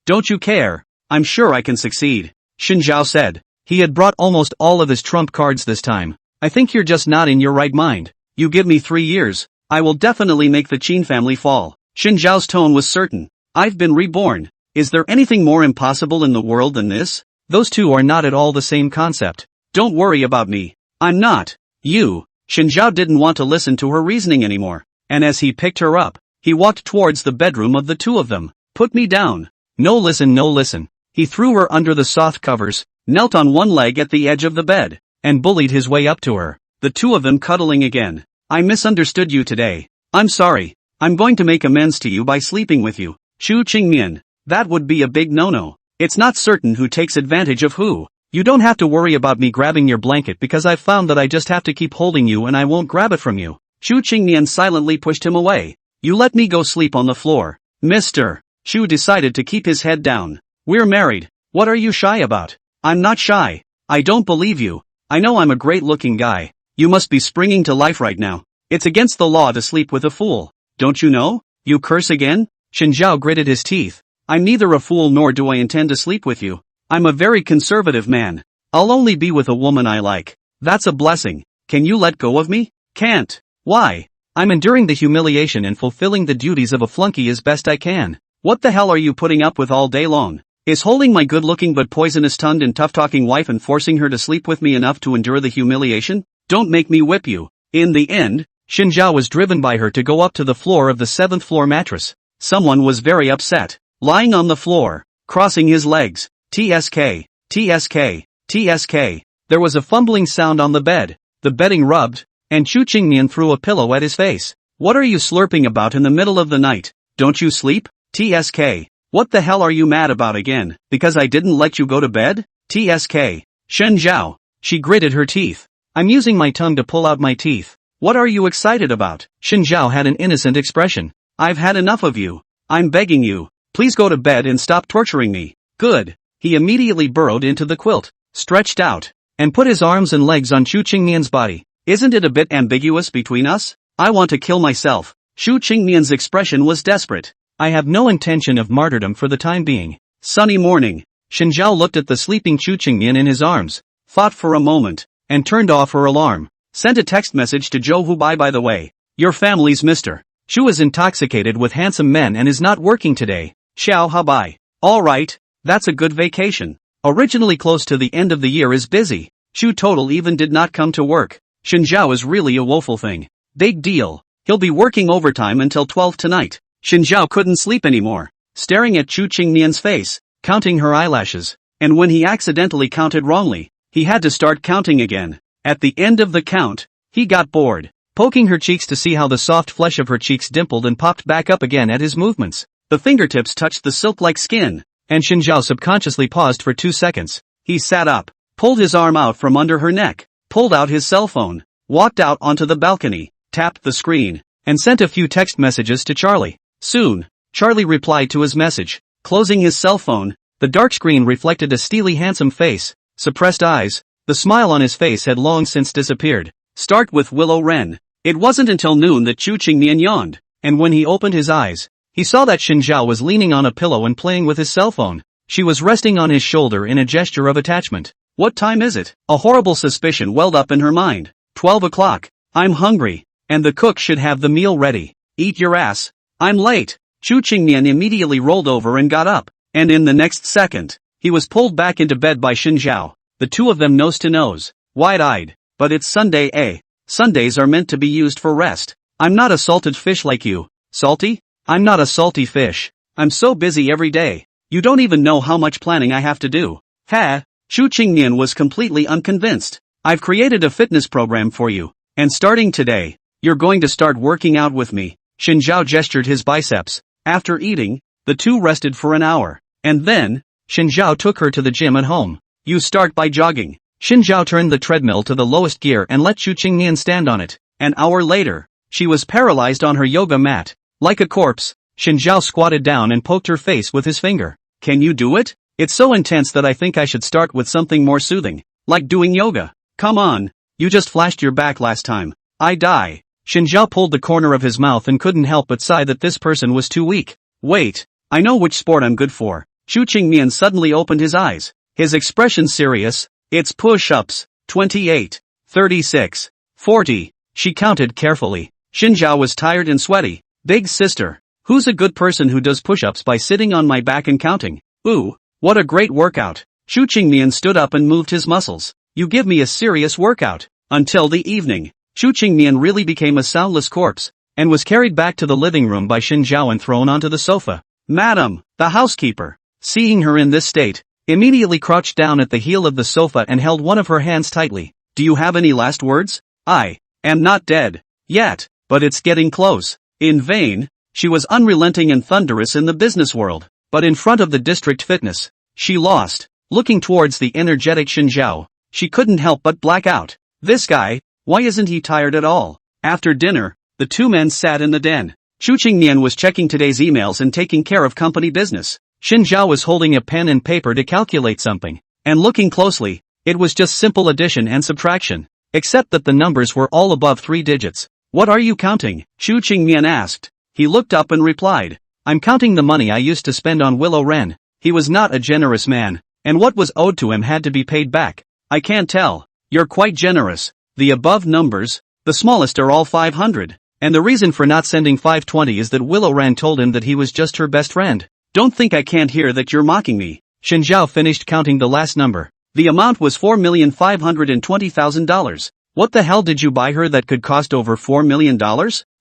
Don't you care? I'm sure I can succeed. Xin Zhao said. He had brought almost all of his trump cards this time. I think you're just not in your right mind. You give me 3 years, I will definitely make the Qin family fall. Xin Zhao's tone was certain. I've been reborn. Is there anything more impossible in the world than this? Those two are not at all the same concept. Don't worry about me. I'm not. You. Shinzhao didn't want to listen to her reasoning anymore, and as he picked her up, he walked towards the bedroom of the two of them. Put me down. No listen, no listen. He threw her under the soft covers, knelt on one leg at the edge of the bed, and bullied his way up to her, the two of them cuddling again. I misunderstood you today. I'm sorry. I'm going to make amends to you by sleeping with you. Chu Qingmian. That would be a big no-no. It's not certain who takes advantage of who. You don't have to worry about me grabbing your blanket because I've found that I just have to keep holding you and I won't grab it from you. Chu Qingmian silently pushed him away. You let me go sleep on the floor. Mr. Chu decided to keep his head down. We're married. What are you shy about? I'm not shy. I don't believe you. I know I'm a great-looking guy. You must be springing to life right now. It's against the law to sleep with a fool. Don't you know? You curse again? Shinzhao gritted his teeth. I'm neither a fool nor do I intend to sleep with you. I'm a very conservative man. I'll only be with a woman I like. That's a blessing. Can you let go of me? Can't. Why? I'm enduring the humiliation and fulfilling the duties of a flunky as best I can. What the hell are you putting up with all day long? Is holding my good-looking but poisonous-tongued and tough-talking wife and forcing her to sleep with me enough to endure the humiliation? Don't make me whip you. In the end, Shinzhao was driven by her to go up to the floor of the 7th floor mattress. Someone was very upset. Lying on the floor, crossing his legs. TSK, TSK, TSK. There was a fumbling sound on the bed. The bedding rubbed, and Chu Qingmian threw a pillow at his face. What are you slurping about in the middle of the night? Don't you sleep? TSK. What the hell are you mad about again? Because I didn't let you go to bed? TSK. Shinzhao. She gritted her teeth. I'm using my tongue to pull out my teeth. What are you excited about? Shinzhao had an innocent expression. I've had enough of you. I'm begging you. Please go to bed and stop torturing me. Good. He immediately burrowed into the quilt, stretched out, and put his arms and legs on Chu Qingmian's body. Isn't it a bit ambiguous between us? I want to kill myself. Chu Qingmian's expression was desperate. I have no intention of martyrdom for the time being. Sunny morning. Shinzhao looked at the sleeping Chu Qingmian in his arms, thought for a moment, and turned off her alarm. Sent a text message to Zhou Hubai by the way. Your family's Mr. Chu is intoxicated with handsome men and is not working today. Xiao Habai. Alright, that's a good vacation. Originally close to the end of the year is busy. Chu Total even did not come to work. Shinzhao is really a woeful thing. Big deal. He'll be working overtime until 12 tonight. Shinzhao couldn't sleep anymore, staring at Chu Qingmian's face, counting her eyelashes, and when he accidentally counted wrongly, he had to start counting again. At the end of the count, he got bored, poking her cheeks to see how the soft flesh of her cheeks dimpled and popped back up again at his movements. The fingertips touched the silk-like skin, and Shinzhao subconsciously paused for 2 seconds. He sat up, pulled his arm out from under her neck, pulled out his cell phone, walked out onto the balcony, tapped the screen, and sent a few text messages to Charlie. Soon, Charlie replied to his message. Closing his cell phone, the dark screen reflected a steely handsome face, suppressed eyes. The smile on his face had long since disappeared. Start with Willow Wren. It wasn't until noon that Chu Qingmian yawned, and when he opened his eyes, he saw that Shinzhao was leaning on a pillow and playing with his cell phone. She was resting on his shoulder in a gesture of attachment. What time is it? A horrible suspicion welled up in her mind. 12 o'clock. I'm hungry, and the cook should have the meal ready. Eat your ass. I'm late. Chu Qingmian immediately rolled over and got up, and in the next second, he was pulled back into bed by Shinzhao, the two of them nose to nose, wide-eyed. But it's Sunday, eh? Sundays are meant to be used for rest. I'm not a salted fish like you. Salty? I'm not a salty fish. I'm so busy every day. You don't even know how much planning I have to do. Ha! Chu Qingmian was completely unconvinced. I've created a fitness program for you, and starting today, you're going to start working out with me. Shinzhao gestured his biceps. After eating, the two rested for an hour, and then, Shinzhao took her to the gym at home. You start by jogging. Shinzhao turned the treadmill to the lowest gear and let Chu Qingmian stand on it. An hour later, she was paralyzed on her yoga mat. Like a corpse, Shinzhao squatted down and poked her face with his finger. Can you do it? It's so intense that I think I should start with something more soothing, like doing yoga. Come on, you just flashed your back last time. I die. Shinzhao pulled the corner of his mouth and couldn't help but sigh that this person was too weak. Wait, I know which sport I'm good for. Chu Qingmian suddenly opened his eyes, his expression serious. It's push-ups. 28, 36, 40. She counted carefully. Shinzhao was tired and sweaty. Big sister, who's a good person who does push-ups by sitting on my back and counting? Ooh, what a great workout. Chu Qingmian stood up and moved his muscles. You give me a serious workout. Until the evening. Chu Qingmian really became a soundless corpse, and was carried back to the living room by Xin Zhao and thrown onto the sofa. Madam, the housekeeper, seeing her in this state, immediately crouched down at the heel of the sofa and held one of her hands tightly. Do you have any last words? I am not dead yet, but it's getting close. In vain, she was unrelenting and thunderous in the business world, but in front of the district fitness, she lost. Looking towards the energetic Xin Zhao, she couldn't help but black out. This guy, why isn't he tired at all? After dinner, the two men sat in the den. Chu Qingmian was checking today's emails and taking care of company business. Xin Zhao was holding a pen and paper to calculate something, and looking closely, it was just simple addition and subtraction, except that the numbers were all above 3 digits. What are you counting? Chu Qingmian asked. He looked up and replied, I'm counting the money I used to spend on Willow Wren. He was not a generous man, and what was owed to him had to be paid back. I can't tell. You're quite generous. The above numbers, the smallest are all 500, and the reason for not sending 520 is that Willow Wren told him that he was just her best friend. Don't think I can't hear that you're mocking me. Xin Zhao finished counting the last number. The amount was $4,520,000. What the hell did you buy her that could cost over $4 million?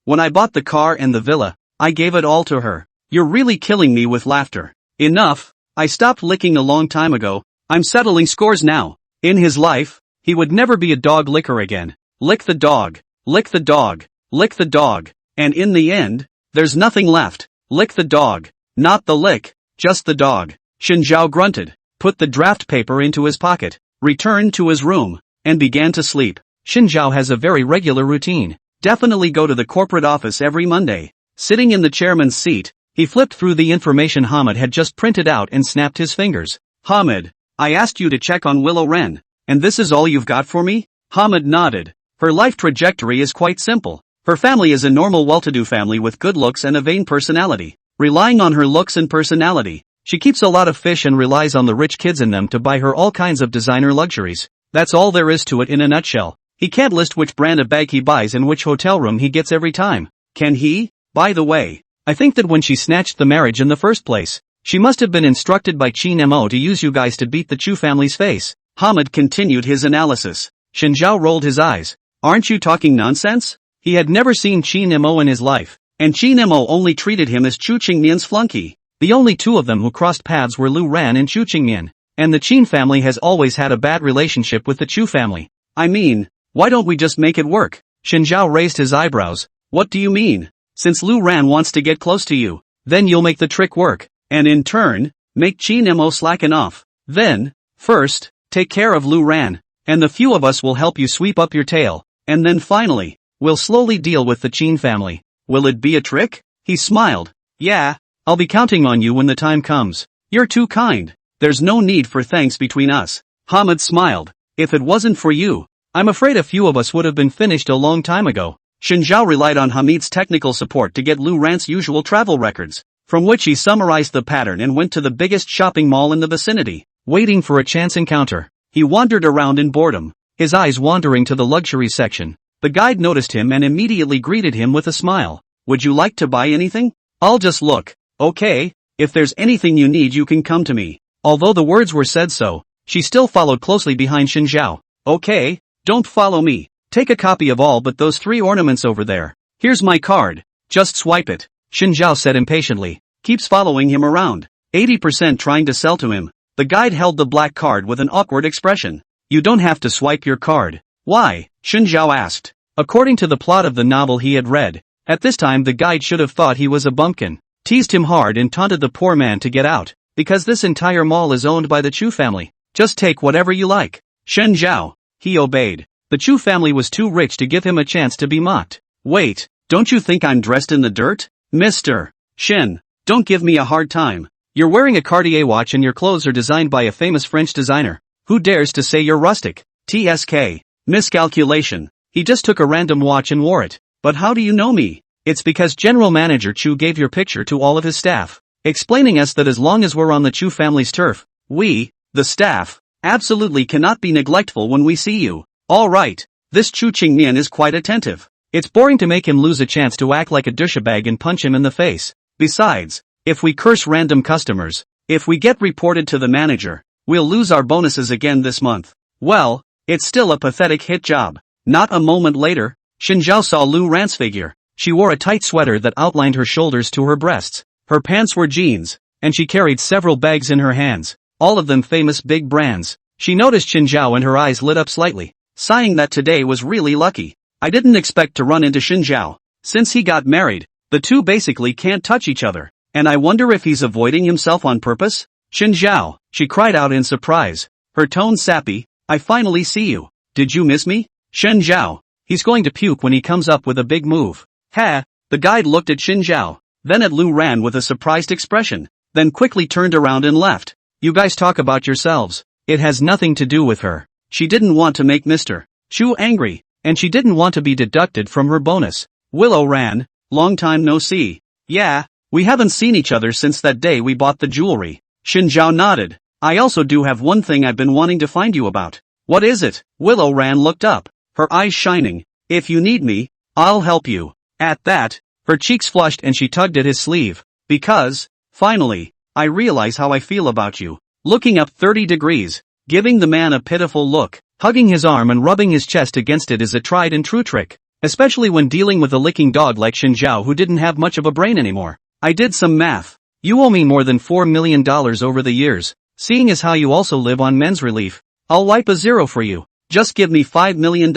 When I bought the car and the villa, I gave it all to her. You're really killing me with laughter. Enough. I stopped licking a long time ago. I'm settling scores now. In his life, he would never be a dog licker again. Lick the dog. Lick the dog. Lick the dog. And in the end, there's nothing left. Lick the dog. Not the lick, just the dog. Xin Zhao grunted, put the draft paper into his pocket, returned to his room, and began to sleep. Xin Zhao has a very regular routine. Definitely go to the corporate office every Monday. Sitting in the chairman's seat, he flipped through the information Hamid had just printed out and snapped his fingers. Hamid, I asked you to check on Willow Wren, and this is all you've got for me? Hamid nodded. Her life trajectory is quite simple. Her family is a normal well-to-do family with good looks and a vain personality. Relying on her looks and personality, she keeps a lot of fish and relies on the rich kids in them to buy her all kinds of designer luxuries. That's all there is to it in a nutshell. He can't list which brand of bag he buys and which hotel room he gets every time. Can he? By the way, I think that when she snatched the marriage in the first place, she must have been instructed by Qin Mo to use you guys to beat the Chu family's face. Hamid continued his analysis. Xin Zhao rolled his eyes. Aren't you talking nonsense? He had never seen Qin Mo in his life, and Qin Mo only treated him as Chu Qingmian's flunky. The only two of them who crossed paths were Lu Ran and Chu Qingmian, and the Qin family has always had a bad relationship with the Chu family. I mean, why don't we just make it work? Xin Zhao raised his eyebrows. What do you mean? Since Lu Ran wants to get close to you, then you'll make the trick work, and in turn, make Qin Mo slacken off. Then, first, take care of Lu Ran, and the few of us will help you sweep up your tail, and then finally, we'll slowly deal with the Qin family. Will it be a trick? He smiled. Yeah, I'll be counting on you when the time comes. You're too kind. There's no need for thanks between us. Hamid smiled. If it wasn't for you, I'm afraid a few of us would have been finished a long time ago. Xin Zhao relied on Hamid's technical support to get Lu Ran's usual travel records, from which he summarized the pattern and went to the biggest shopping mall in the vicinity. Waiting for a chance encounter, he wandered around in boredom, his eyes wandering to the luxury section. The guide noticed him and immediately greeted him with a smile. Would you like to buy anything? I'll just look. Okay, if there's anything you need you can come to me. Although the words were said so, she still followed closely behind Xin Zhao. Okay, don't follow me. Take a copy of all but those 3 ornaments over there. Here's my card. Just swipe it. Xin Zhao said impatiently. Keeps following him around. 80% trying to sell to him. The guide held the black card with an awkward expression. You don't have to swipe your card. Why? Xin Zhao asked. According to the plot of the novel he had read, at this time the guide should have thought he was a bumpkin, teased him hard and taunted the poor man to get out, because this entire mall is owned by the Chu family. Just take whatever you like. Xin Zhao. He obeyed. The Chu family was too rich to give him a chance to be mocked. Wait, don't you think I'm dressed in the dirt? Mr. Shen, don't give me a hard time. You're wearing a Cartier watch and your clothes are designed by a famous French designer. Who dares to say you're rustic? TSK. Miscalculation. He just took a random watch and wore it. But how do you know me? It's because General Manager Chu gave your picture to all of his staff, explaining us that as long as we're on the Chu family's turf, we, the staff, absolutely cannot be neglectful when we see you. Alright, this Chu Qingmian is quite attentive. It's boring to make him lose a chance to act like a douchebag and punch him in the face. Besides, if we curse random customers, if we get reported to the manager, we'll lose our bonuses again this month. Well, it's still a pathetic hit job. Not a moment later, Xin Zhao saw Lu Ran's figure. She wore a tight sweater that outlined her shoulders to her breasts. Her pants were jeans, and she carried several bags in her hands, all of them famous big brands. She noticed Xin Zhao and her eyes lit up slightly, sighing that today was really lucky. I didn't expect to run into Xin Zhao. Since he got married, the two basically can't touch each other, and I wonder if he's avoiding himself on purpose? Xin Zhao, she cried out in surprise, her tone sappy, I finally see you. Did you miss me? Xin Zhao, he's going to puke when he comes up with a big move. Ha! The guide looked at Xin Zhao, then at Lu Ran with a surprised expression, then quickly turned around and left. You guys talk about yourselves. It has nothing to do with her. She didn't want to make Mr. Chu angry, and she didn't want to be deducted from her bonus. Willow Ran, long time no see. Yeah, we haven't seen each other since that day we bought the jewelry. Xin Zhao nodded. I also do have one thing I've been wanting to find you about. What is it? Willow Ran looked up, her eyes shining. If you need me, I'll help you. At that, her cheeks flushed and she tugged at his sleeve. Because, finally, I realize how I feel about you. Looking up 30 degrees, giving the man a pitiful look, hugging his arm and rubbing his chest against it is a tried and true trick, especially when dealing with a licking dog like Xin Zhao who didn't have much of a brain anymore. I did some math. You owe me more than $4 million over the years. Seeing as how you also live on men's relief, I'll wipe a zero for you. Just give me $5 million.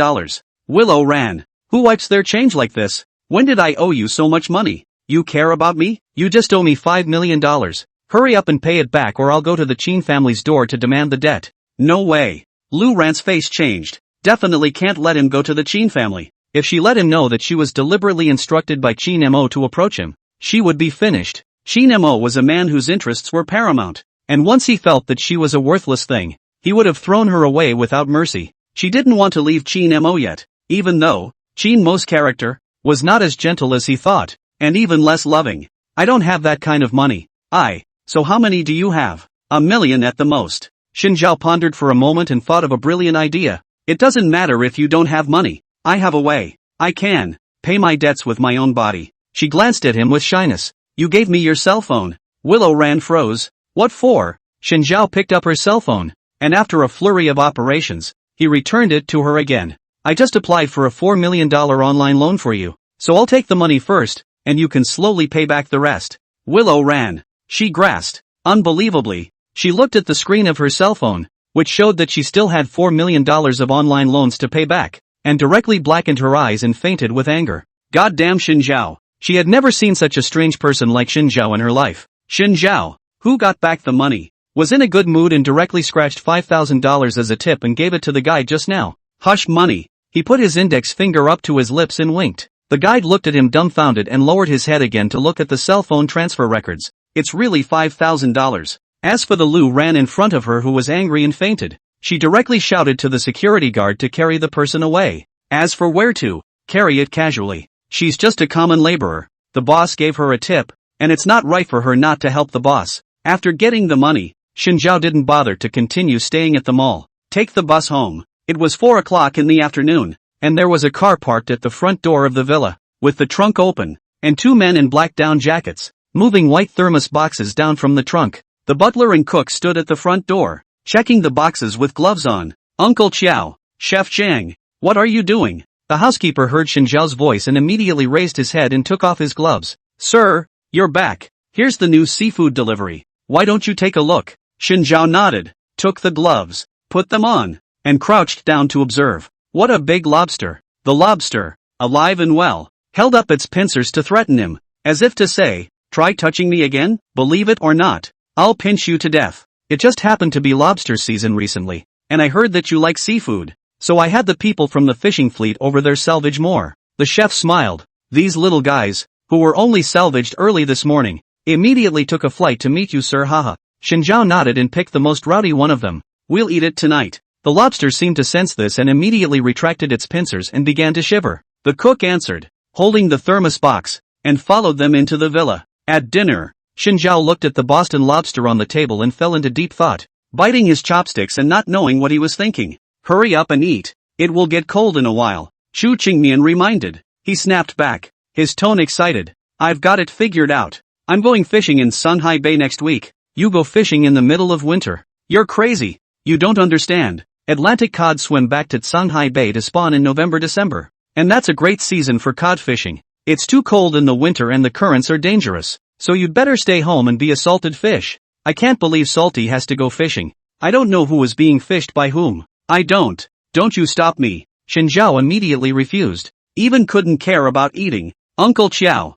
Willow Ran. Who wipes their change like this? When did I owe you so much money? You care about me? You just owe me $5 million. Hurry up and pay it back or I'll go to the Qin family's door to demand the debt. No way. Lu Ran's face changed. Definitely can't let him go to the Qin family. If she let him know that she was deliberately instructed by Qin Mo to approach him, she would be finished. Qin Mo was a man whose interests were paramount, and once he felt that she was a worthless thing, he would have thrown her away without mercy. She didn't want to leave Qin Mo yet, even though Qin Mo's character was not as gentle as he thought, and even less loving. I don't have that kind of money. So how many do you have? $1 million at the most. Xin Zhao pondered for a moment and thought of a brilliant idea. It doesn't matter if you don't have money. I have a way. I can pay my debts with my own body. She glanced at him with shyness. You gave me your cell phone. Willow Ran froze. What for? Xin Zhao picked up her cell phone, and after a flurry of operations, he returned it to her again. I just applied for a $4 million online loan for you, so I'll take the money first, and you can slowly pay back the rest. Willow Ran. She grasped. Unbelievably, she looked at the screen of her cell phone, which showed that she still had $4 million of online loans to pay back, and directly blackened her eyes and fainted with anger. Goddamn Xin Zhao. She had never seen such a strange person like Xin Zhao in her life. Xin Zhao, who got back the money, was in a good mood and directly scratched $5,000 as a tip and gave it to the guide just now. Hush money. He put his index finger up to his lips and winked. The guide looked at him dumbfounded and lowered his head again to look at the cell phone transfer records. It's really $5,000. As for the Lu Ran in front of her who was angry and fainted, she directly shouted to the security guard to carry the person away. As for where to, carry it casually. She's just a common laborer. The boss gave her a tip, and it's not right for her not to help the boss. After getting the money, Xin Zhao didn't bother to continue staying at the mall. Take the bus home. It was 4 o'clock in the afternoon, and there was a car parked at the front door of the villa, with the trunk open, and 2 men in black down jackets, moving white thermos boxes down from the trunk. The butler and cook stood at the front door, checking the boxes with gloves on. Uncle Chiao, Chef Chang, what are you doing? The housekeeper heard Xin Zhao's voice and immediately raised his head and took off his gloves. Sir, you're back. Here's the new seafood delivery. Why don't you take a look? Xin Zhao nodded, took the gloves, put them on, and crouched down to observe. What a big lobster. The lobster, alive and well, held up its pincers to threaten him, as if to say, try touching me again, believe it or not, I'll pinch you to death. It just happened to be lobster season recently, and I heard that you like seafood, so I had the people from the fishing fleet over there salvage more. The chef smiled. These little guys, who were only salvaged early this morning, immediately took a flight to meet you, sir. Haha. Xin Zhao nodded and picked the most rowdy one of them. We'll eat it tonight. The lobster seemed to sense this and immediately retracted its pincers and began to shiver. The cook answered, holding the thermos box, and followed them into the villa. At dinner, Xin Zhao looked at the Boston lobster on the table and fell into deep thought, biting his chopsticks and not knowing what he was thinking. Hurry up and eat. It will get cold in a while. Chu Qingmian reminded. He snapped back, his tone excited. I've got it figured out. I'm going fishing in Sunhai Bay next week. You go fishing in the middle of winter. You're crazy. You don't understand. Atlantic cod swim back to Sunhai Bay to spawn in November-December. And that's a great season for cod fishing. It's too cold in the winter and the currents are dangerous. So you'd better stay home and be a salted fish. I can't believe Salty has to go fishing. I don't know who was being fished by whom. I don't. Don't you stop me. Shinzhao immediately refused. Even couldn't care about eating. Uncle Chiao,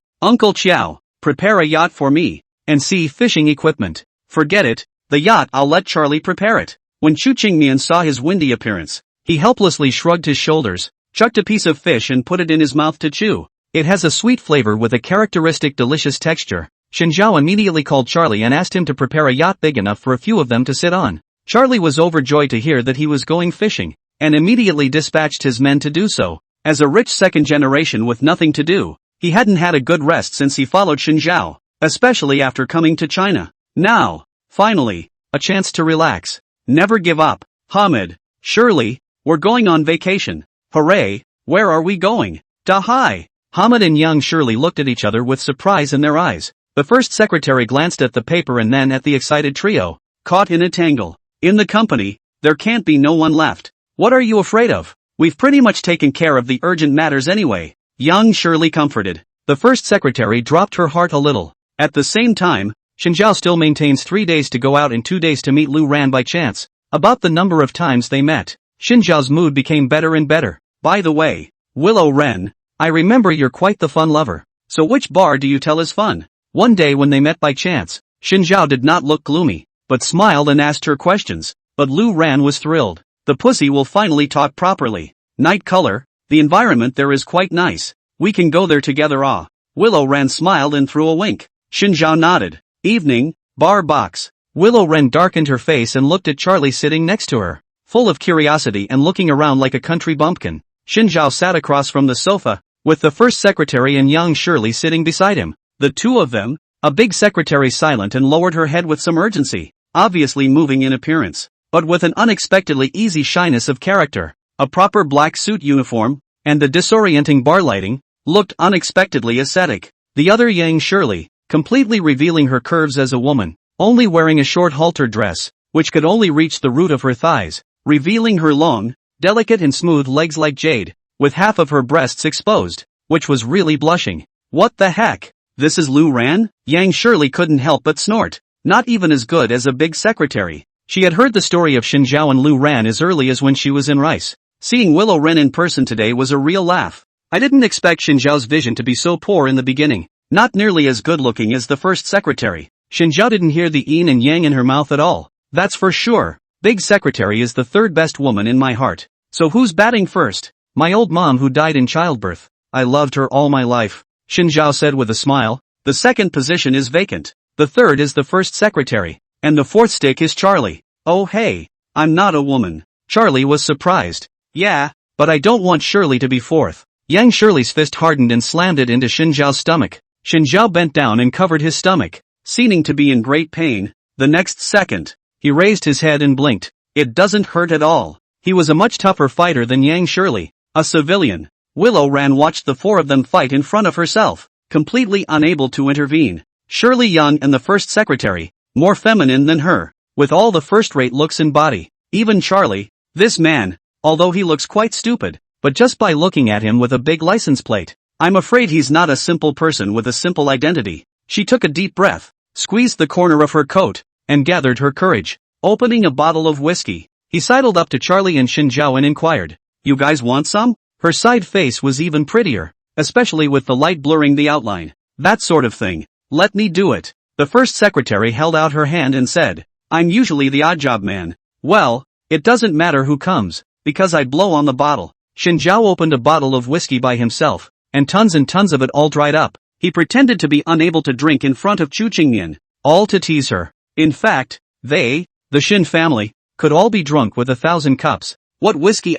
prepare a yacht for me. And see fishing equipment. Forget it. The yacht, I'll let Charlie prepare it. When Chu Qingmian saw his windy appearance, he helplessly shrugged his shoulders, chucked a piece of fish and put it in his mouth to chew. It has a sweet flavor with a characteristic delicious texture. Shinzhao immediately called Charlie and asked him to prepare a yacht big enough for a few of them to sit on. Charlie was overjoyed to hear that he was going fishing, and immediately dispatched his men to do so. As a rich second generation with nothing to do, he hadn't had a good rest since he followed Shinzhao, especially after coming to China. Now, finally, a chance to relax. Never give up. Hamid, Shirley, we're going on vacation. Hooray, where are we going? Da-hi! Hamid and young Shirley looked at each other with surprise in their eyes. The first secretary glanced at the paper and then at the excited trio. Caught in a tangle. In the company, there can't be no one left. What are you afraid of? We've pretty much taken care of the urgent matters anyway. Young Shirley comforted. The first secretary dropped her heart a little. At the same time, Shinzhao still maintains 3 days to go out and 2 days to meet Lu Ran by chance. About the number of times they met, Shinzhao's mood became better and better. By the way, Willow Ren, I remember you're quite the fun lover. So which bar do you tell is fun? One day when they met by chance, Shinzhao did not look gloomy, but smiled and asked her questions. But Lu Ran was thrilled. The pussy will finally talk properly. Night color, the environment there is quite nice. We can go there together. Ah. Willow Ran smiled and threw a wink. Shinzhao nodded. Evening, bar box. Willow Ren darkened her face and looked at Charlie sitting next to her, full of curiosity and looking around like a country bumpkin. Shinzhao sat across from the sofa, with the first secretary and young Shirley sitting beside him. The two of them, a big secretary silent and lowered her head with some urgency, obviously moving in appearance, but with an unexpectedly easy shyness of character. A proper black suit uniform, and the disorienting bar lighting, looked unexpectedly ascetic. The other young Shirley, completely revealing her curves as a woman, only wearing a short halter dress, which could only reach the root of her thighs, revealing her long, delicate and smooth legs like jade, with half of her breasts exposed, which was really blushing. What the heck? This is Lu Ran? Yang Shirley couldn't help but snort. Not even as good as a big secretary. She had heard the story of Shinzhao and Lu Ran as early as when she was in Rice. Seeing Willow Ren in person today was a real laugh. I didn't expect Shinzhao's vision to be so poor in the beginning. Not nearly as good looking as the first secretary. Shinzhao didn't hear the yin and yang in her mouth at all. That's for sure. Big secretary is the third best woman in my heart. So who's batting first? My old mom who died in childbirth. I loved her all my life. Shinzhao said with a smile. The second position is vacant. The third is the first secretary. And the fourth stick is Charlie. Oh hey, I'm not a woman. Charlie was surprised. Yeah, but I don't want Shirley to be fourth. Yang Shirley's fist hardened and slammed it into Shinzhao's stomach. Shinzhao bent down and covered his stomach, seeming to be in great pain. The next second, he raised his head and blinked. It doesn't hurt at all. He was a much tougher fighter than Yang Shirley, a civilian. Willow Ran watched the four of them fight in front of herself, completely unable to intervene. Shirley young and the first secretary, more feminine than her, with all the first-rate looks and body. Even Charlie, this man, although he looks quite stupid, but just by looking at him with a big license plate, I'm afraid he's not a simple person with a simple identity. She took a deep breath, squeezed the corner of her coat, and gathered her courage. Opening a bottle of whiskey, he sidled up to Charlie and Shinzhao and inquired, "You guys want some?" Her side face was even prettier, especially with the light blurring the outline. "That sort of thing. Let me do it." The first secretary held out her hand and said, "I'm usually the odd job man." "Well, it doesn't matter who comes, because I blow on the bottle." Shinzhao opened a bottle of whiskey by himself, and tons of it all dried up. He pretended to be unable to drink in front of Chu Qingmian, all to tease her. In fact, they, the Shin family, could all be drunk with 1,000 cups. What whiskey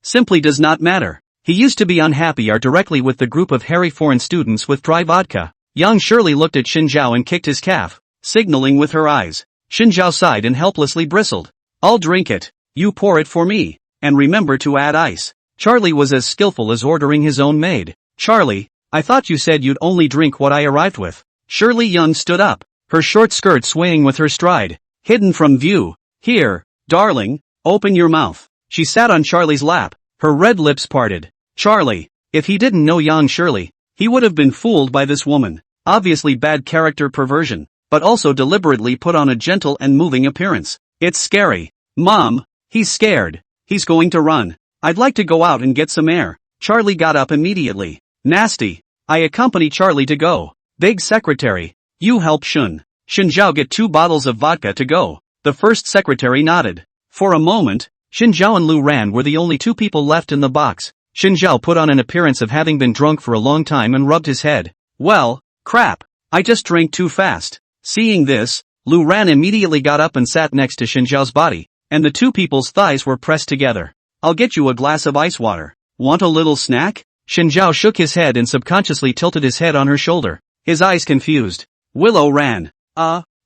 simply does not matter. He used to be unhappy directly with the group of hairy foreign students with dry vodka. Young Shirley looked at Shinzhao and kicked his calf, signaling with her eyes. Shinzhao sighed and helplessly bristled. "I'll drink it. You pour it for me. And remember to add ice." Charlie was as skillful as ordering his own maid. "Charlie, I thought you said you'd only drink what I arrived with." Shirley Young stood up, her short skirt swaying with her stride, hidden from view. "Here, darling, open your mouth." She sat on Charlie's lap, her red lips parted. Charlie. If he didn't know young Shirley, he would have been fooled by this woman. Obviously bad character perversion, but also deliberately put on a gentle and moving appearance. It's scary. Mom, he's scared. He's going to run. I'd like to go out and get some air. Charlie got up immediately. Nasty. I accompany Charlie to go. Big secretary. You help Shun. Shinjiao get 2 bottles of vodka to go. The first secretary nodded. For a moment, Shinjiao and Lu Ran were the only 2 people left in the box. Shinjiao put on an appearance of having been drunk for a long time and rubbed his head. Well, crap. I just drank too fast. Seeing this, Lu Ran immediately got up and sat next to Shinjiao's body, and the 2 people's thighs were pressed together. I'll get you a glass of ice water. Want a little snack? Shinjiao shook his head and subconsciously tilted his head on her shoulder, his eyes confused. Willow ran.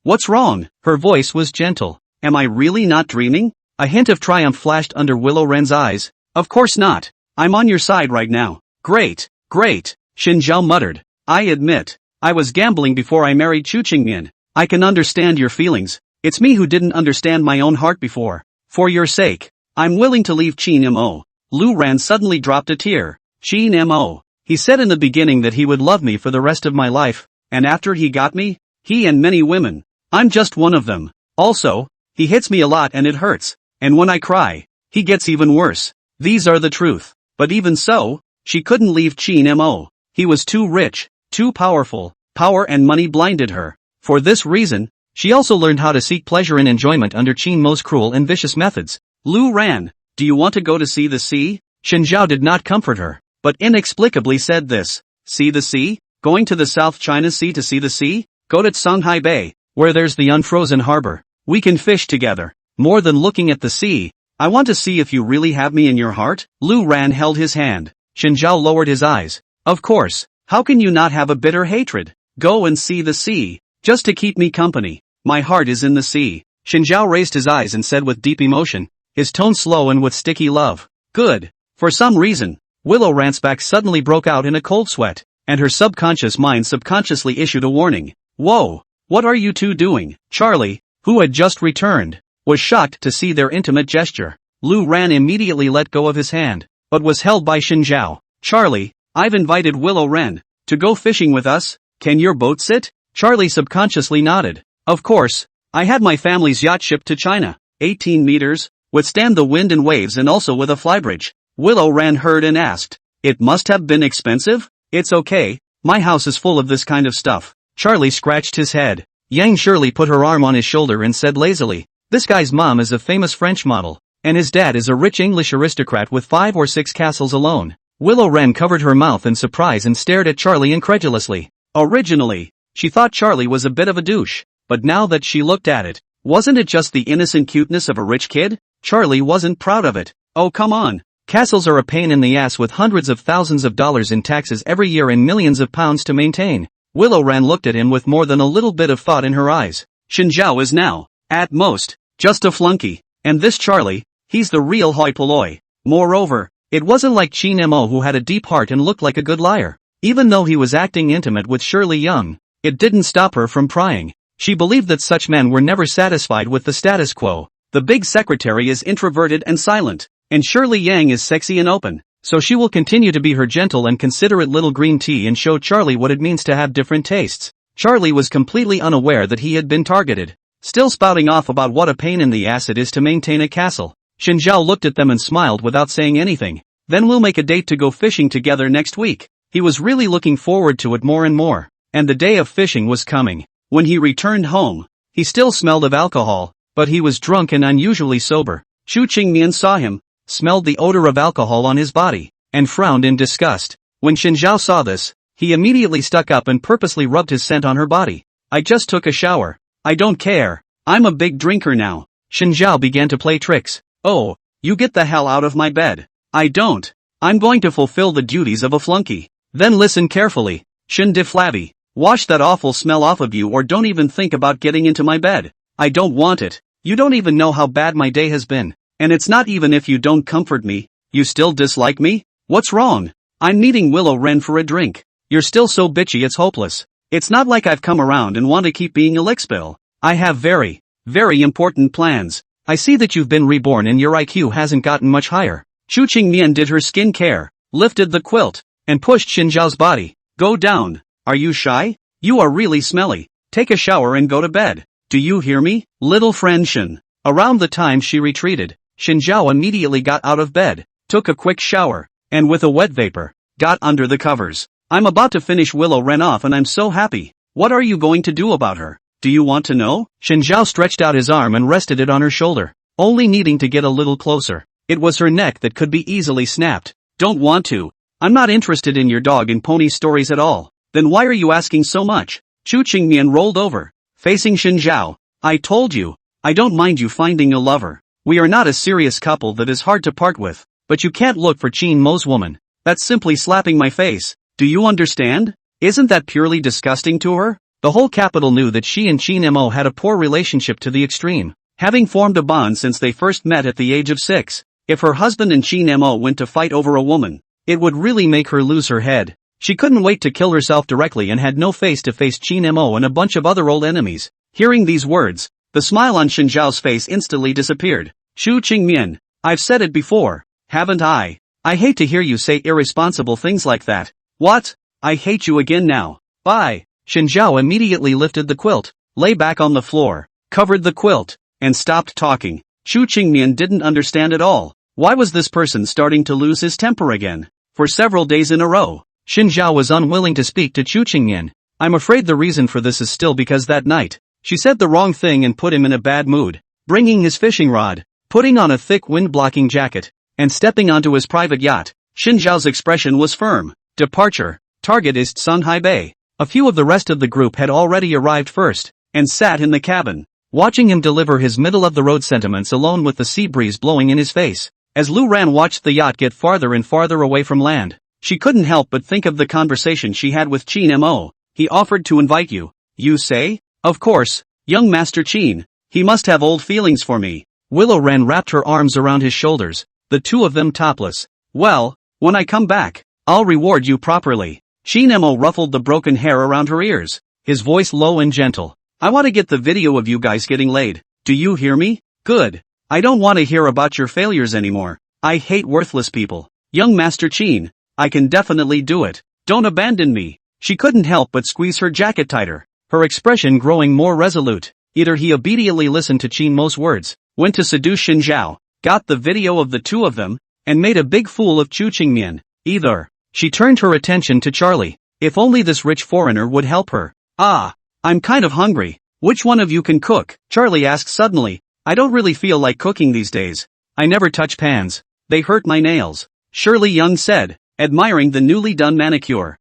What's wrong? Her voice was gentle. Am I really not dreaming? A hint of triumph flashed under Willow Wren's eyes. Of course not. I'm on your side right now. Great, great, Shinjiao muttered. I admit, I was gambling before I married Chu Qingmian. I can understand your feelings. It's me who didn't understand my own heart before. For your sake, I'm willing to leave Qin Mo. Lu Ran suddenly dropped a tear. Qin Mo. He said in the beginning that he would love me for the rest of my life, and after he got me, he and many women. I'm just one of them. Also, he hits me a lot and it hurts, and when I cry, he gets even worse. These are the truth. But even so, she couldn't leave Qin Mo. He was too rich, too powerful. Power and money blinded her. For this reason, she also learned how to seek pleasure and enjoyment under Qin Mo's cruel and vicious methods. Lu Ran, do you want to go to see the sea? Shinjiao did not comfort her, but inexplicably said this. See the sea? Going to the South China Sea to see the sea? Go to Shanghai Bay, where there's the unfrozen harbor. We can fish together. More than looking at the sea, I want to see if you really have me in your heart. Lu Ran held his hand. Shinjiao lowered his eyes. Of course, how can you not have a bitter hatred? Go and see the sea, just to keep me company. My heart is in the sea. Shinjiao raised his eyes and said with deep emotion, his tone slow and with sticky love. Good. For some reason, Willow Ran's back suddenly broke out in a cold sweat, and her subconscious mind subconsciously issued a warning. Whoa, what are you 2 doing? Charlie, who had just returned, was shocked to see their intimate gesture. Lu Ran immediately let go of his hand, but was held by Shinjiao. Charlie, I've invited Willow Ran to go fishing with us. Can your boat sit? Charlie subconsciously nodded. Of course, I had my family's yacht shipped to China, 18 meters, withstand the wind and waves and also with a flybridge. Willow Ran heard and asked. It must have been expensive? It's okay, my house is full of this kind of stuff. Charlie scratched his head. Yang Shirley put her arm on his shoulder and said lazily, this guy's mom is a famous French model, and his dad is a rich English aristocrat with 5 or 6 castles alone. Willow Wren covered her mouth in surprise and stared at Charlie incredulously. Originally, she thought Charlie was a bit of a douche, but now that she looked at it, wasn't it just the innocent cuteness of a rich kid? Charlie wasn't proud of it. Oh come on. Castles are a pain in the ass with hundreds of thousands of dollars in taxes every year and millions of pounds to maintain. Willow Wren looked at him with more than a little bit of thought in her eyes. Shinjiao is now, at most, just a flunky. And this Charlie, he's the real hoi polloi. Moreover, it wasn't like Qin Mo who had a deep heart and looked like a good liar. Even though he was acting intimate with Shirley Young, it didn't stop her from prying. She believed that such men were never satisfied with the status quo. The big secretary is introverted and silent, and Shirley Yang is sexy and open, so she will continue to be her gentle and considerate little green tea and show Charlie what it means to have different tastes. Charlie was completely unaware that he had been targeted, still spouting off about what a pain in the ass it is to maintain a castle. Shinjiao looked at them and smiled without saying anything. Then we'll make a date to go fishing together next week. He was really looking forward to it more and more, and the day of fishing was coming. When he returned home, he still smelled of alcohol, but he was drunk and unusually sober. Chu Qingmian saw him, smelled the odor of alcohol on his body, and frowned in disgust. When Shinjiao saw this, he immediately stuck up and purposely rubbed his scent on her body. I just took a shower. I don't care. I'm a big drinker now. Shinjiao began to play tricks. Oh, you get the hell out of my bed. I don't. I'm going to fulfill the duties of a flunky. Then listen carefully. Shin de Flavy, wash that awful smell off of you or don't even think about getting into my bed. I don't want it. You don't even know how bad my day has been. And it's not even if you don't comfort me. You still dislike me? What's wrong? I'm meeting Willow Wren for a drink. You're still so bitchy it's hopeless. It's not like I've come around and want to keep being a lickspill. I have very, very important plans. I see that you've been reborn and your IQ hasn't gotten much higher. Chu Qingmian did her skin care, lifted the quilt, and pushed Xinjiao's body. Go down. Are you shy? You are really smelly. Take a shower and go to bed. Do you hear me, little friend Shin? Around the time she retreated, Xinjiao immediately got out of bed, took a quick shower, and with a wet vapor, got under the covers. I'm about to finish Willow ran off and I'm so happy. What are you going to do about her? Do you want to know? Xinjiao stretched out his arm and rested it on her shoulder, only needing to get a little closer. It was her neck that could be easily snapped. Don't want to. I'm not interested in your dog and pony stories at all. Then why are you asking so much? Chu Qingmian rolled over, facing Xinjiao. I told you, I don't mind you finding a lover. We are not a serious couple that is hard to part with, but you can't look for Qin Mo's woman. That's simply slapping my face. Do you understand? Isn't that purely disgusting to her? The whole capital knew that she and Qin Mo had a poor relationship to the extreme, having formed a bond since they first met at the age of 6. If her husband and Qin Mo went to fight over a woman, it would really make her lose her head. She couldn't wait to kill herself directly and had no face to face Qin Mo and a bunch of other old enemies. Hearing these words, the smile on Xinjiao's face instantly disappeared. Chu Qingmian, I've said it before, haven't I? I hate to hear you say irresponsible things like that. What? I hate you again now. Bye. Xinjiao immediately lifted the quilt, lay back on the floor, covered the quilt, and stopped talking. Chu Qingmian didn't understand at all. Why was this person starting to lose his temper again? For several days in a row, Xinjiao was unwilling to speak to Chu Qingmian. I'm afraid the reason for this is still because that night, she said the wrong thing and put him in a bad mood. Bringing his fishing rod, putting on a thick wind-blocking jacket, and stepping onto his private yacht, Xinjiao's expression was firm. Departure. Target is Songhai Bay. A few of the rest of the group had already arrived first, and sat in the cabin, watching him deliver his middle-of-the-road sentiments alone with the sea breeze blowing in his face. As Lu Ran watched the yacht get farther and farther away from land, she couldn't help but think of the conversation she had with Qin Mo. He offered to invite you. You say? Of course, young Master Qin. He must have old feelings for me. Willow Wren wrapped her arms around his shoulders, the two of them topless. Well, when I come back, I'll reward you properly. Qin Mo ruffled the broken hair around her ears, his voice low and gentle. I want to get the video of you guys getting laid. Do you hear me? Good. I don't want to hear about your failures anymore. I hate worthless people. Young Master Qin, I can definitely do it. Don't abandon me. She couldn't help but squeeze her jacket tighter, her expression growing more resolute. Either he obediently listened to Qin Mo's words, went to seduce Xinjiao, got the video of the two of them, and made a big fool of Chu Qingmian. Either. She turned her attention to Charlie. If only this rich foreigner would help her. Ah, I'm kind of hungry. Which one of you can cook? Charlie asked suddenly. I don't really feel like cooking these days. I never touch pans. They hurt my nails. Shirley Young said, admiring the newly done manicure.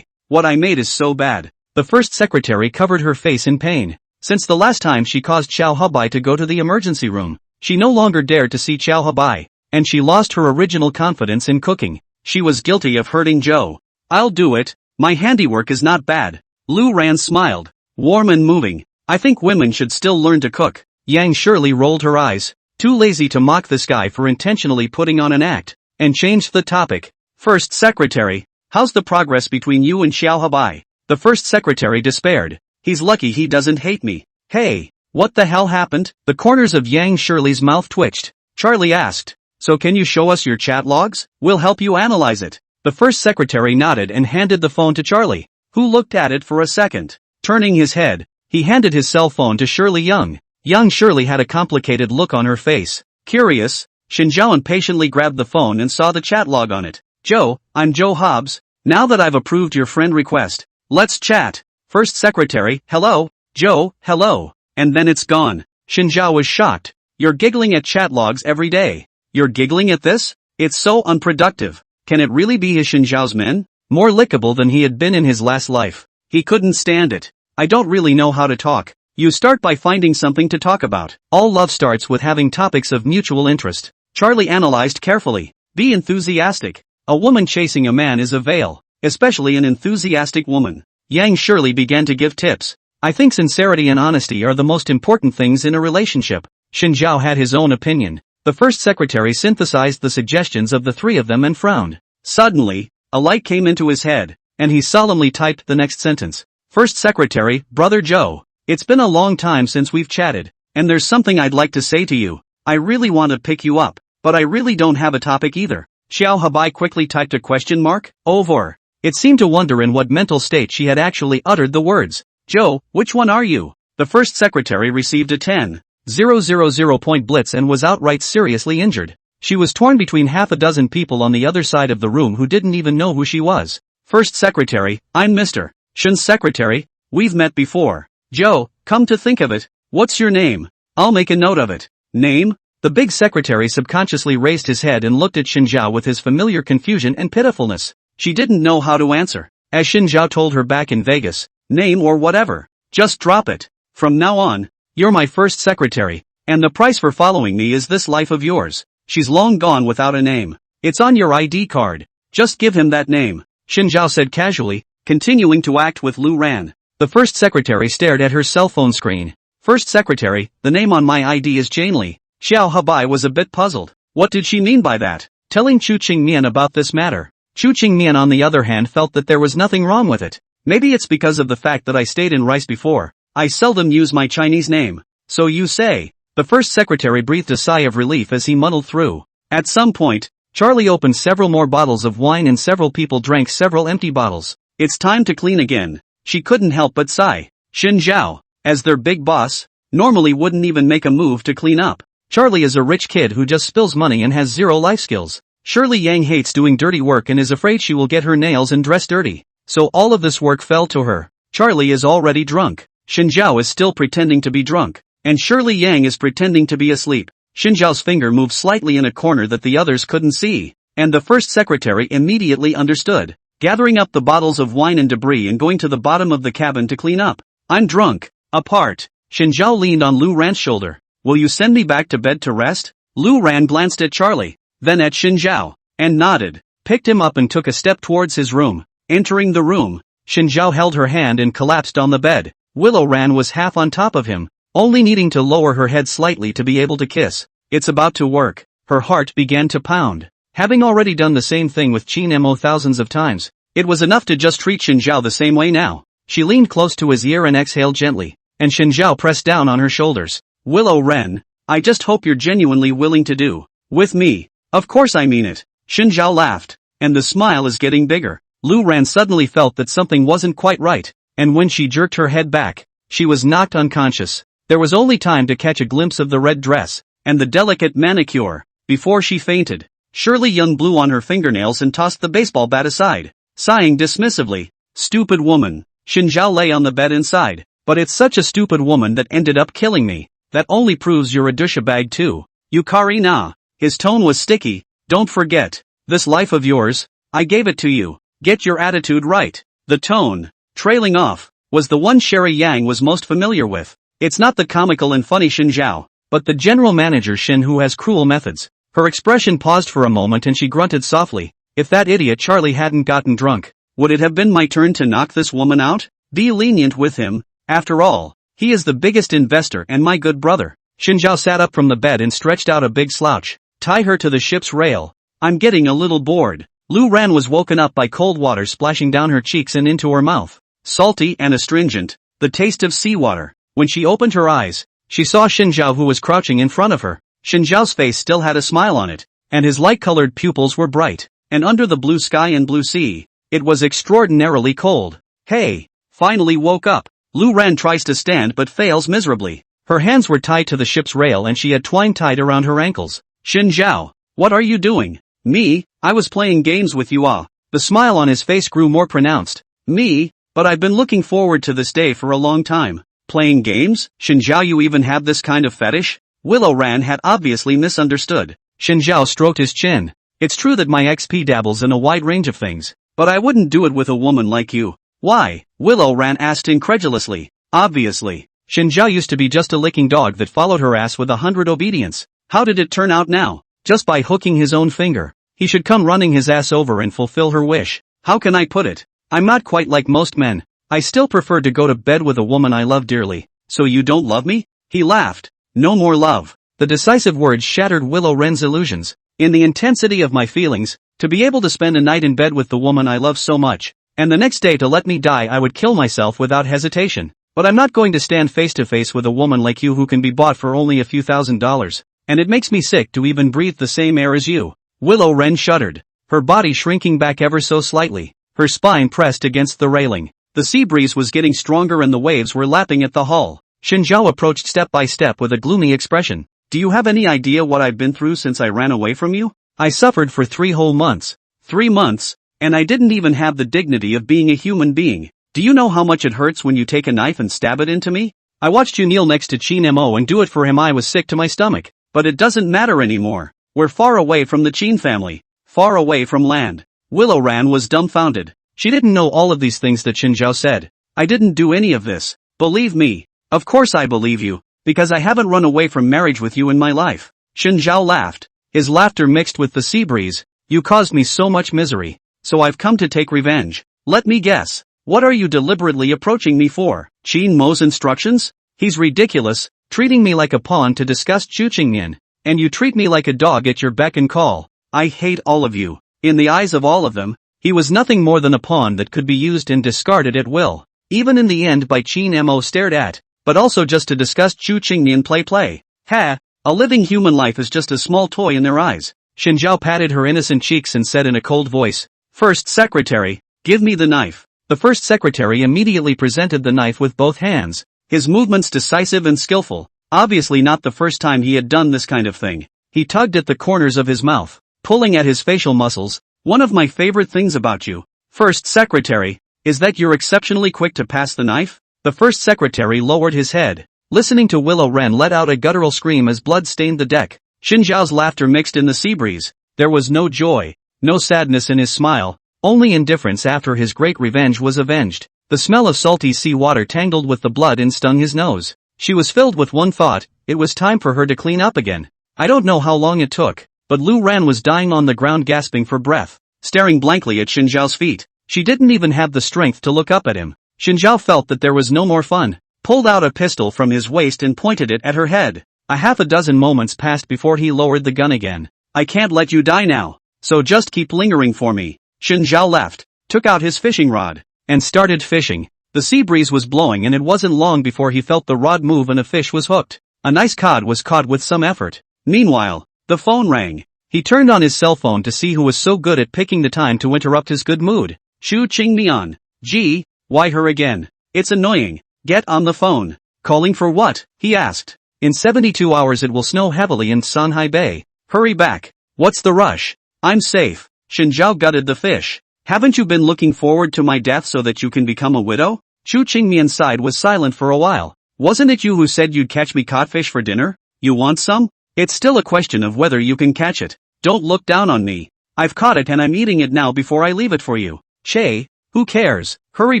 What I made is so bad. The first secretary covered her face in pain. Since the last time she caused Xiao Habai to go to the emergency room, she no longer dared to see Xiao Habai, and she lost her original confidence in cooking. She was guilty of hurting Joe. I'll do it. My handiwork is not bad. Lu Ran smiled, warm and moving. I think women should still learn to cook. Yang Shirley rolled her eyes, too lazy to mock this guy for intentionally putting on an act, and changed the topic. First secretary, how's the progress between you and Xiao Habai? The first secretary despaired. He's lucky he doesn't hate me. Hey, what the hell happened? The corners of Yang Shirley's mouth twitched. Charlie asked, so can you show us your chat logs? We'll help you analyze it. The first secretary nodded and handed the phone to Charlie, who looked at it for a second. Turning his head, he handed his cell phone to Shirley Young. Young Shirley had a complicated look on her face. Curious, Xinjiao impatiently grabbed the phone and saw the chat log on it. Joe, I'm Joe Hobbs. Now that I've approved your friend request, let's chat. First secretary, hello. Joe, hello. And then it's gone. Xinjiao was shocked. You're giggling at chat logs every day. You're giggling at this? It's so unproductive. Can it really be his Xinjiao's men? More lickable than he had been in his last life. He couldn't stand it. I don't really know how to talk. You start by finding something to talk about. All love starts with having topics of mutual interest. Charlie analyzed carefully. Be enthusiastic. A woman chasing a man is a veil, especially an enthusiastic woman. Yang Shirley began to give tips. I think sincerity and honesty are the most important things in a relationship. Xinjiao had his own opinion. The first secretary synthesized the suggestions of the three of them and frowned. Suddenly, a light came into his head, and he solemnly typed the next sentence. First secretary, Brother Joe. It's been a long time since we've chatted, and there's something I'd like to say to you. I really want to pick you up, but I really don't have a topic either. Xiao Habai quickly typed a question mark. Over. It seemed to wonder in what mental state she had actually uttered the words. Joe, which one are you? The first secretary received a 10,000 point blitz and was outright seriously injured. She was torn between half a dozen people on the other side of the room who didn't even know who she was. First secretary, I'm Mr. Shin's secretary, we've met before. Joe, come to think of it, what's your name? I'll make a note of it. Name? The big secretary subconsciously raised his head and looked at Shin Zhao with his familiar confusion and pitifulness. She didn't know how to answer. As Shin Zhao told her back in Vegas, name or whatever. Just drop it. From now on, you're my first secretary, and the price for following me is this life of yours. She's long gone without a name. It's on your ID card. Just give him that name, Shin Zhao said casually, continuing to act with Lu Ran. The first secretary stared at her cell phone screen. First secretary, the name on my ID is Jane Li. Xiao Habai was a bit puzzled. What did she mean by that? Telling Chu Qingmian about this matter. Chu Qingmian on the other hand felt that there was nothing wrong with it. Maybe it's because of the fact that I stayed in Rice before. I seldom use my Chinese name. So you say. The first secretary breathed a sigh of relief as he muddled through. At some point, Charlie opened several more bottles of wine and several people drank several empty bottles. It's time to clean again. She couldn't help but sigh. Shin Zhao, as their big boss, normally wouldn't even make a move to clean up. Charlie is a rich kid who just spills money and has zero life skills. Shirley Yang hates doing dirty work and is afraid she will get her nails and dress dirty. So all of this work fell to her. Charlie is already drunk. Shin Zhao is still pretending to be drunk. And Shirley Yang is pretending to be asleep. Shin Zhao's finger moved slightly in a corner that the others couldn't see. And the first secretary immediately understood. Gathering up the bottles of wine and debris and going to the bottom of the cabin to clean up. I'm drunk. Apart. Shin Zhao leaned on Lu Ran's shoulder. Will you send me back to bed to rest? Lu Ran glanced at Charlie, then at Shin Zhao, and nodded, picked him up and took a step towards his room. Entering the room, Shin Zhao held her hand and collapsed on the bed. Willow Ran was half on top of him, only needing to lower her head slightly to be able to kiss. It's about to work. Her heart began to pound. Having already done the same thing with Qin Mo thousands of times, it was enough to just treat Shin Zhao the same way now. She leaned close to his ear and exhaled gently, and Shin Zhao pressed down on her shoulders. Willow Ren, I just hope you're genuinely willing to do with me. Of course I mean it. Shin Zhao laughed, and the smile is getting bigger. Lu Ran suddenly felt that something wasn't quite right, and when she jerked her head back, she was knocked unconscious. There was only time to catch a glimpse of the red dress, and the delicate manicure, before she fainted. Shirley Young blew on her fingernails and tossed the baseball bat aside, sighing dismissively. Stupid woman. Shin Zhao lay on the bed inside. But it's such a stupid woman that ended up killing me. That only proves you're a douchebag too. Yukari na. His tone was sticky. Don't forget. This life of yours, I gave it to you. Get your attitude right. The tone, trailing off, was the one Sherry Yang was most familiar with. It's not the comical and funny Shin Zhao, but the general manager Shin who has cruel methods. Her expression paused for a moment and she grunted softly. If that idiot Charlie hadn't gotten drunk, would it have been my turn to knock this woman out? Be lenient with him. After all, he is the biggest investor and my good brother. Shin Zhao sat up from the bed and stretched out a big slouch. Tie her to the ship's rail. I'm getting a little bored. Lu Ran was woken up by cold water splashing down her cheeks and into her mouth. Salty and astringent, the taste of seawater. When she opened her eyes, she saw Shin Zhao who was crouching in front of her. Shin Zhao's face still had a smile on it, and his light-colored pupils were bright, and under the blue sky and blue sea, it was extraordinarily cold. Hey, finally woke up. Lu Ran tries to stand but fails miserably. Her hands were tied to the ship's rail and she had twine tied around her ankles. Shin Zhao, what are you doing? Me? I was playing games with you ah. The smile on his face grew more pronounced. Me? But I've been looking forward to this day for a long time. Playing games? Shin Zhao, you even have this kind of fetish? Willow Ran had obviously misunderstood. Shin Zhao stroked his chin. It's true that my XP dabbles in a wide range of things, but I wouldn't do it with a woman like you. Why? Willow Ran asked incredulously. Obviously. Shin Zhao used to be just a licking dog that followed her ass with 100 obedience. How did it turn out now? Just by hooking his own finger. He should come running his ass over and fulfill her wish. How can I put it? I'm not quite like most men. I still prefer to go to bed with a woman I love dearly. So you don't love me? He laughed. No more love. The decisive words shattered Willow Wren's illusions. In the intensity of my feelings, to be able to spend a night in bed with the woman I love so much, and the next day to let me die, I would kill myself without hesitation. But I'm not going to stand face to face with a woman like you who can be bought for only a few $1,000s, and it makes me sick to even breathe the same air as you. Willow Wren shuddered, her body shrinking back ever so slightly, her spine pressed against the railing. The sea breeze was getting stronger and the waves were lapping at the hull. Shinzhao approached step by step with a gloomy expression. Do you have any idea what I've been through since I ran away from you? I suffered for 3 whole months. 3 months? And I didn't even have the dignity of being a human being. Do you know how much it hurts when you take a knife and stab it into me? I watched you kneel next to Chin Mo and do it for him. I was sick to my stomach. But it doesn't matter anymore. We're far away from the Chin family. Far away from land. Willow Wren was dumbfounded. She didn't know all of these things that Shinzhao said. I didn't do any of this. Believe me. Of course I believe you. Because I haven't run away from marriage with you in my life. Shinzhao laughed. His laughter mixed with the sea breeze. You caused me so much misery. So I've come to take revenge. Let me guess. What are you deliberately approaching me for? Chin Mo's instructions? He's ridiculous, treating me like a pawn to discuss Chu Qingnian. And you treat me like a dog at your beck and call. I hate all of you. In the eyes of all of them, he was nothing more than a pawn that could be used and discarded at will. Even in the end by Chin Mo stared at, but also just to discuss Chu Qingnian play. Ha! A living human life is just a small toy in their eyes. Shinzhao patted her innocent cheeks and said in a cold voice, First secretary, give me the knife. The first secretary immediately presented the knife with both hands, his movements decisive and skillful, obviously not the first time he had done this kind of thing. He tugged at the corners of his mouth, pulling at his facial muscles. One of my favorite things about you, first secretary, is that you're exceptionally quick to pass the knife. The first secretary lowered his head, listening to Willow Wren let out a guttural scream as blood stained the deck. Shinzhao's laughter mixed in the sea breeze. There was no joy, no sadness in his smile, only indifference after his great revenge was avenged. The smell of salty sea water tangled with the blood and stung his nose. She was filled with one thought, it was time for her to clean up again. I don't know how long it took, but Lu Ran was dying on the ground gasping for breath, staring blankly at Shinzhao's feet. She didn't even have the strength to look up at him. Shinzhao felt that there was no more fun, pulled out a pistol from his waist and pointed it at her head. A half a dozen moments passed before he lowered the gun again. I can't let you die now, so just keep lingering for me. Shinzhao left, took out his fishing rod, and started fishing. The sea breeze was blowing and it wasn't long before he felt the rod move and a fish was hooked. A nice cod was caught with some effort. Meanwhile, the phone rang. He turned on his cell phone to see who was so good at picking the time to interrupt his good mood. Chu Qingmian. Gee, why her again? It's annoying. Get on the phone. Calling for what? He asked. In 72 hours it will snow heavily in Sanhai Bay. Hurry back. What's the rush? I'm safe. Shinzhao gutted the fish. Haven't you been looking forward to my death so that you can become a widow? Chu Qingmian's side was silent for a while. Wasn't it you who said you'd catch me codfish for dinner? You want some? It's still a question of whether you can catch it. Don't look down on me. I've caught it and I'm eating it now before I leave it for you. Che, who cares? Hurry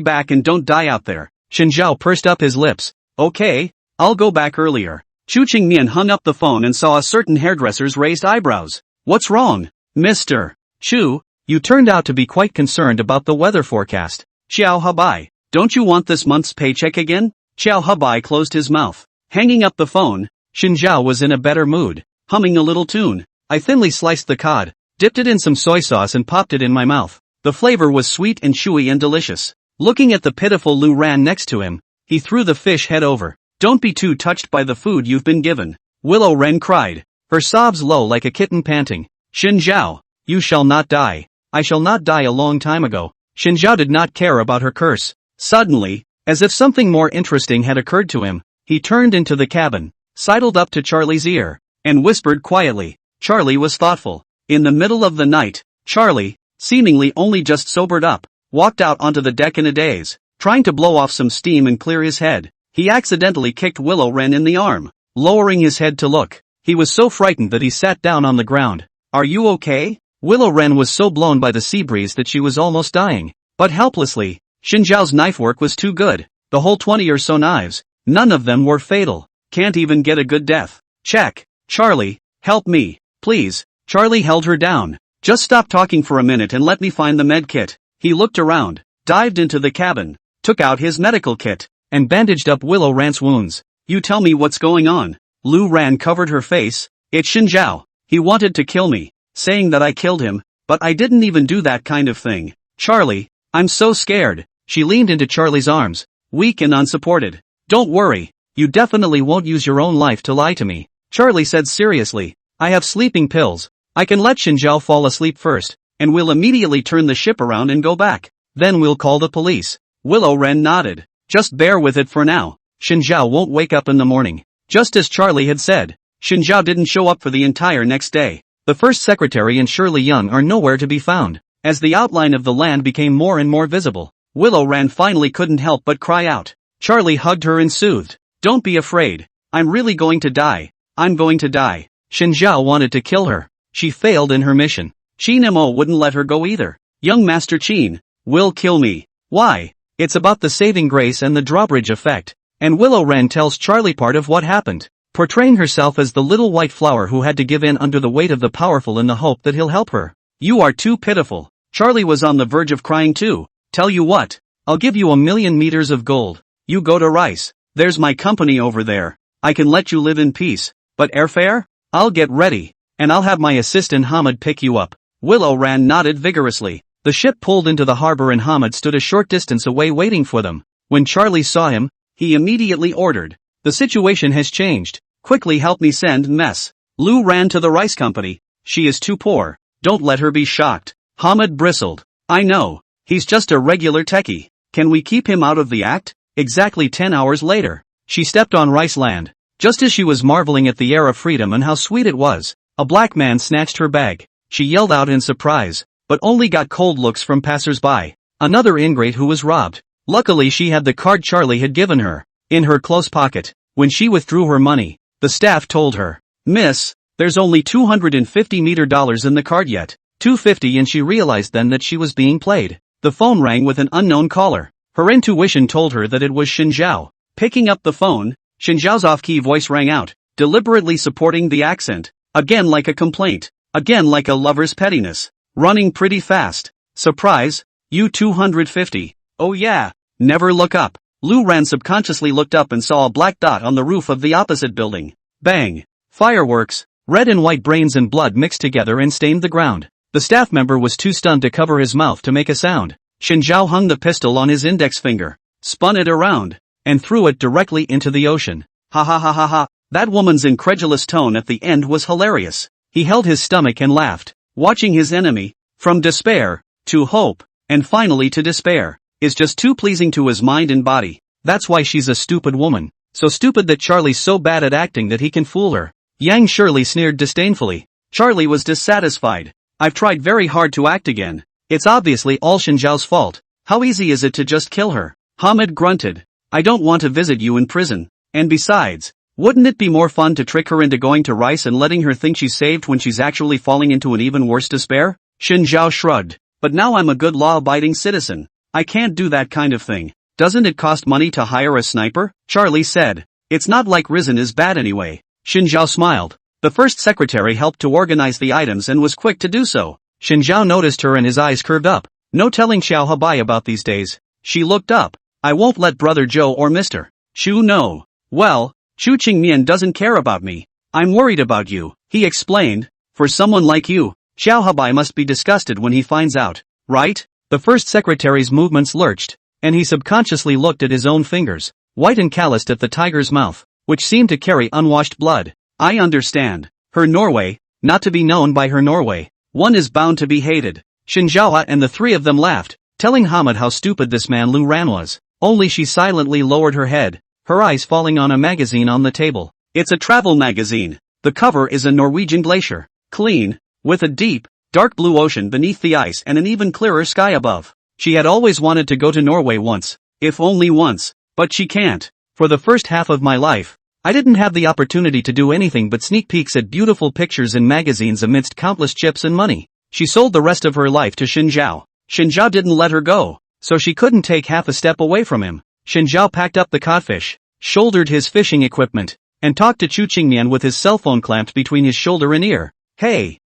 back and don't die out there. Shinzhao pursed up his lips. Okay, I'll go back earlier. Chu Qingmian hung up the phone and saw a certain hairdresser's raised eyebrows. What's wrong? Mr. Chu, you turned out to be quite concerned about the weather forecast. Xiao Habai, don't you want this month's paycheck again? Xiao Habai closed his mouth. Hanging up the phone, Shinzhao was in a better mood, humming a little tune. I thinly sliced the cod, dipped it in some soy sauce and popped it in my mouth. The flavor was sweet and chewy and delicious. Looking at the pitiful Lu Ran next to him, he threw the fish head over. Don't be too touched by the food you've been given. Willow Wren cried, her sobs low like a kitten panting. Shinzhao, you shall not die. I shall not die a long time ago. Shinzhao did not care about her curse. Suddenly, as if something more interesting had occurred to him, he turned into the cabin, sidled up to Charlie's ear, and whispered quietly. Charlie was thoughtful. In the middle of the night, Charlie, seemingly only just sobered up, walked out onto the deck in a daze, trying to blow off some steam and clear his head. He accidentally kicked Willow Wren in the arm. Lowering his head to look, he was so frightened that he sat down on the ground. Are you okay? Willow Wren was so blown by the sea breeze that she was almost dying. But helplessly, Shinzhao's knife work was too good. The whole 20 or so knives, none of them were fatal. Can't even get a good death. Check. Charlie, help me, please. Charlie held her down. Just stop talking for a minute and let me find the med kit. He looked around, dived into the cabin, took out his medical kit, and bandaged up Willow Ran's wounds. You tell me what's going on. Lu Ran covered her face. It's Shinzhao. He wanted to kill me, saying that I killed him, but I didn't even do that kind of thing. Charlie, I'm so scared. She leaned into Charlie's arms, weak and unsupported. Don't worry, you definitely won't use your own life to lie to me. Charlie said seriously, I have sleeping pills, I can let Xinjiao fall asleep first, and we'll immediately turn the ship around and go back. Then we'll call the police. Willow Wren nodded. Just bear with it for now. Xinjiao won't wake up in the morning. Just as Charlie had said, Xinjiao didn't show up for the entire next day. The first secretary and Shirley Young are nowhere to be found. As the outline of the land became more and more visible, Willow Wren finally couldn't help but cry out. Charlie hugged her and soothed. Don't be afraid. I'm really going to die. I'm going to die. Xinjiao wanted to kill her. She failed in her mission. Qin Mo wouldn't let her go either. Young Master Qin will kill me. Why? It's about the saving grace and the drawbridge effect. And Willow Wren tells Charlie part of what happened, portraying herself as the little white flower who had to give in under the weight of the powerful in the hope that he'll help her. You are too pitiful. Charlie was on the verge of crying too. Tell you what, I'll give you 1,000,000 meters of gold. You go to Rice. There's my company over there. I can let you live in peace. But airfare? I'll get ready. And I'll have my assistant Hamid pick you up. Willow Wren nodded vigorously. The ship pulled into the harbor and Hamid stood a short distance away waiting for them. When Charlie saw him, he immediately ordered. The situation has changed. Quickly help me send Mess. Lu ran to the rice company. She is too poor. Don't let her be shocked. Hamid bristled. I know. He's just a regular techie. Can we keep him out of the act? Exactly 10 hours later, she stepped on rice land. Just as she was marveling at the air of freedom and how sweet it was, a black man snatched her bag. She yelled out in surprise, but only got cold looks from passers-by. Another ingrate who was robbed. Luckily she had the card Charlie had given her in her close pocket. When she withdrew her money, the staff told her, Miss, there's only $250 in the card yet. $250, and she realized then that she was being played. The phone rang with an unknown caller. Her intuition told her that it was Xinjiao. Picking up the phone, Xinjiao's off-key voice rang out, deliberately supporting the accent. Again like a complaint. Again like a lover's pettiness. Running pretty fast. Surprise, you 250. Oh yeah. Never look up. Lu Ran subconsciously looked up and saw a black dot on the roof of the opposite building. Bang. Fireworks. Red and white brains and blood mixed together and stained the ground. The staff member was too stunned to cover his mouth to make a sound. Xinjiao hung the pistol on his index finger, spun it around, and threw it directly into the ocean. Ha ha ha ha ha. That woman's incredulous tone at the end was hilarious. He held his stomach and laughed, watching his enemy, from despair, to hope, and finally to despair, is just too pleasing to his mind and body. That's why she's a stupid woman. So stupid that Charlie's so bad at acting that he can fool her. Yang Shirley sneered disdainfully. Charlie was dissatisfied. I've tried very hard to act again. It's obviously all Xinjiao's fault. How easy is it to just kill her? Hamid grunted. I don't want to visit you in prison. And besides, wouldn't it be more fun to trick her into going to Rice and letting her think she's saved when she's actually falling into an even worse despair? Xinjiao shrugged. But now I'm a good law-abiding citizen. I can't do that kind of thing. Doesn't it cost money to hire a sniper? Charlie said. It's not like Risen is bad anyway. Xinjiao smiled. The first secretary helped to organize the items and was quick to do so. Xinjiao noticed her and his eyes curved up. No telling Xiao Habai about these days. She looked up. I won't let Brother Joe or Mr. Shu know. Well, Chu Qingmian doesn't care about me. I'm worried about you, he explained. For someone like you, Xiao Habai must be disgusted when he finds out, right? The first secretary's movements lurched, and he subconsciously looked at his own fingers, white and calloused at the tiger's mouth, which seemed to carry unwashed blood. I understand. Her Norway, not to be known by her Norway. One is bound to be hated. Xinjiao and the three of them laughed, telling Hamid how stupid this man Lu Ran was. Only she silently lowered her head, her eyes falling on a magazine on the table. It's a travel magazine. The cover is a Norwegian glacier, clean, with a deep, dark blue ocean beneath the ice and an even clearer sky above. She had always wanted to go to Norway once, if only once, but she can't. For the first half of my life, I didn't have the opportunity to do anything but sneak peeks at beautiful pictures in magazines amidst countless chips and money. She sold the rest of her life to Xinjiao. Xinjiao didn't let her go, so she couldn't take half a step away from him. Xinjiao packed up the codfish, shouldered his fishing equipment, and talked to Chu Qingmian with his cell phone clamped between his shoulder and ear. Hey,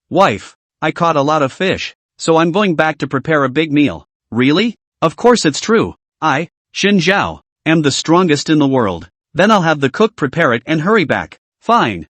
wife, I caught a lot of fish, so I'm going back to prepare a big meal. Really? Of course it's true. I, Xinjiao, am the strongest in the world. Then I'll have the cook prepare it and hurry back. Fine.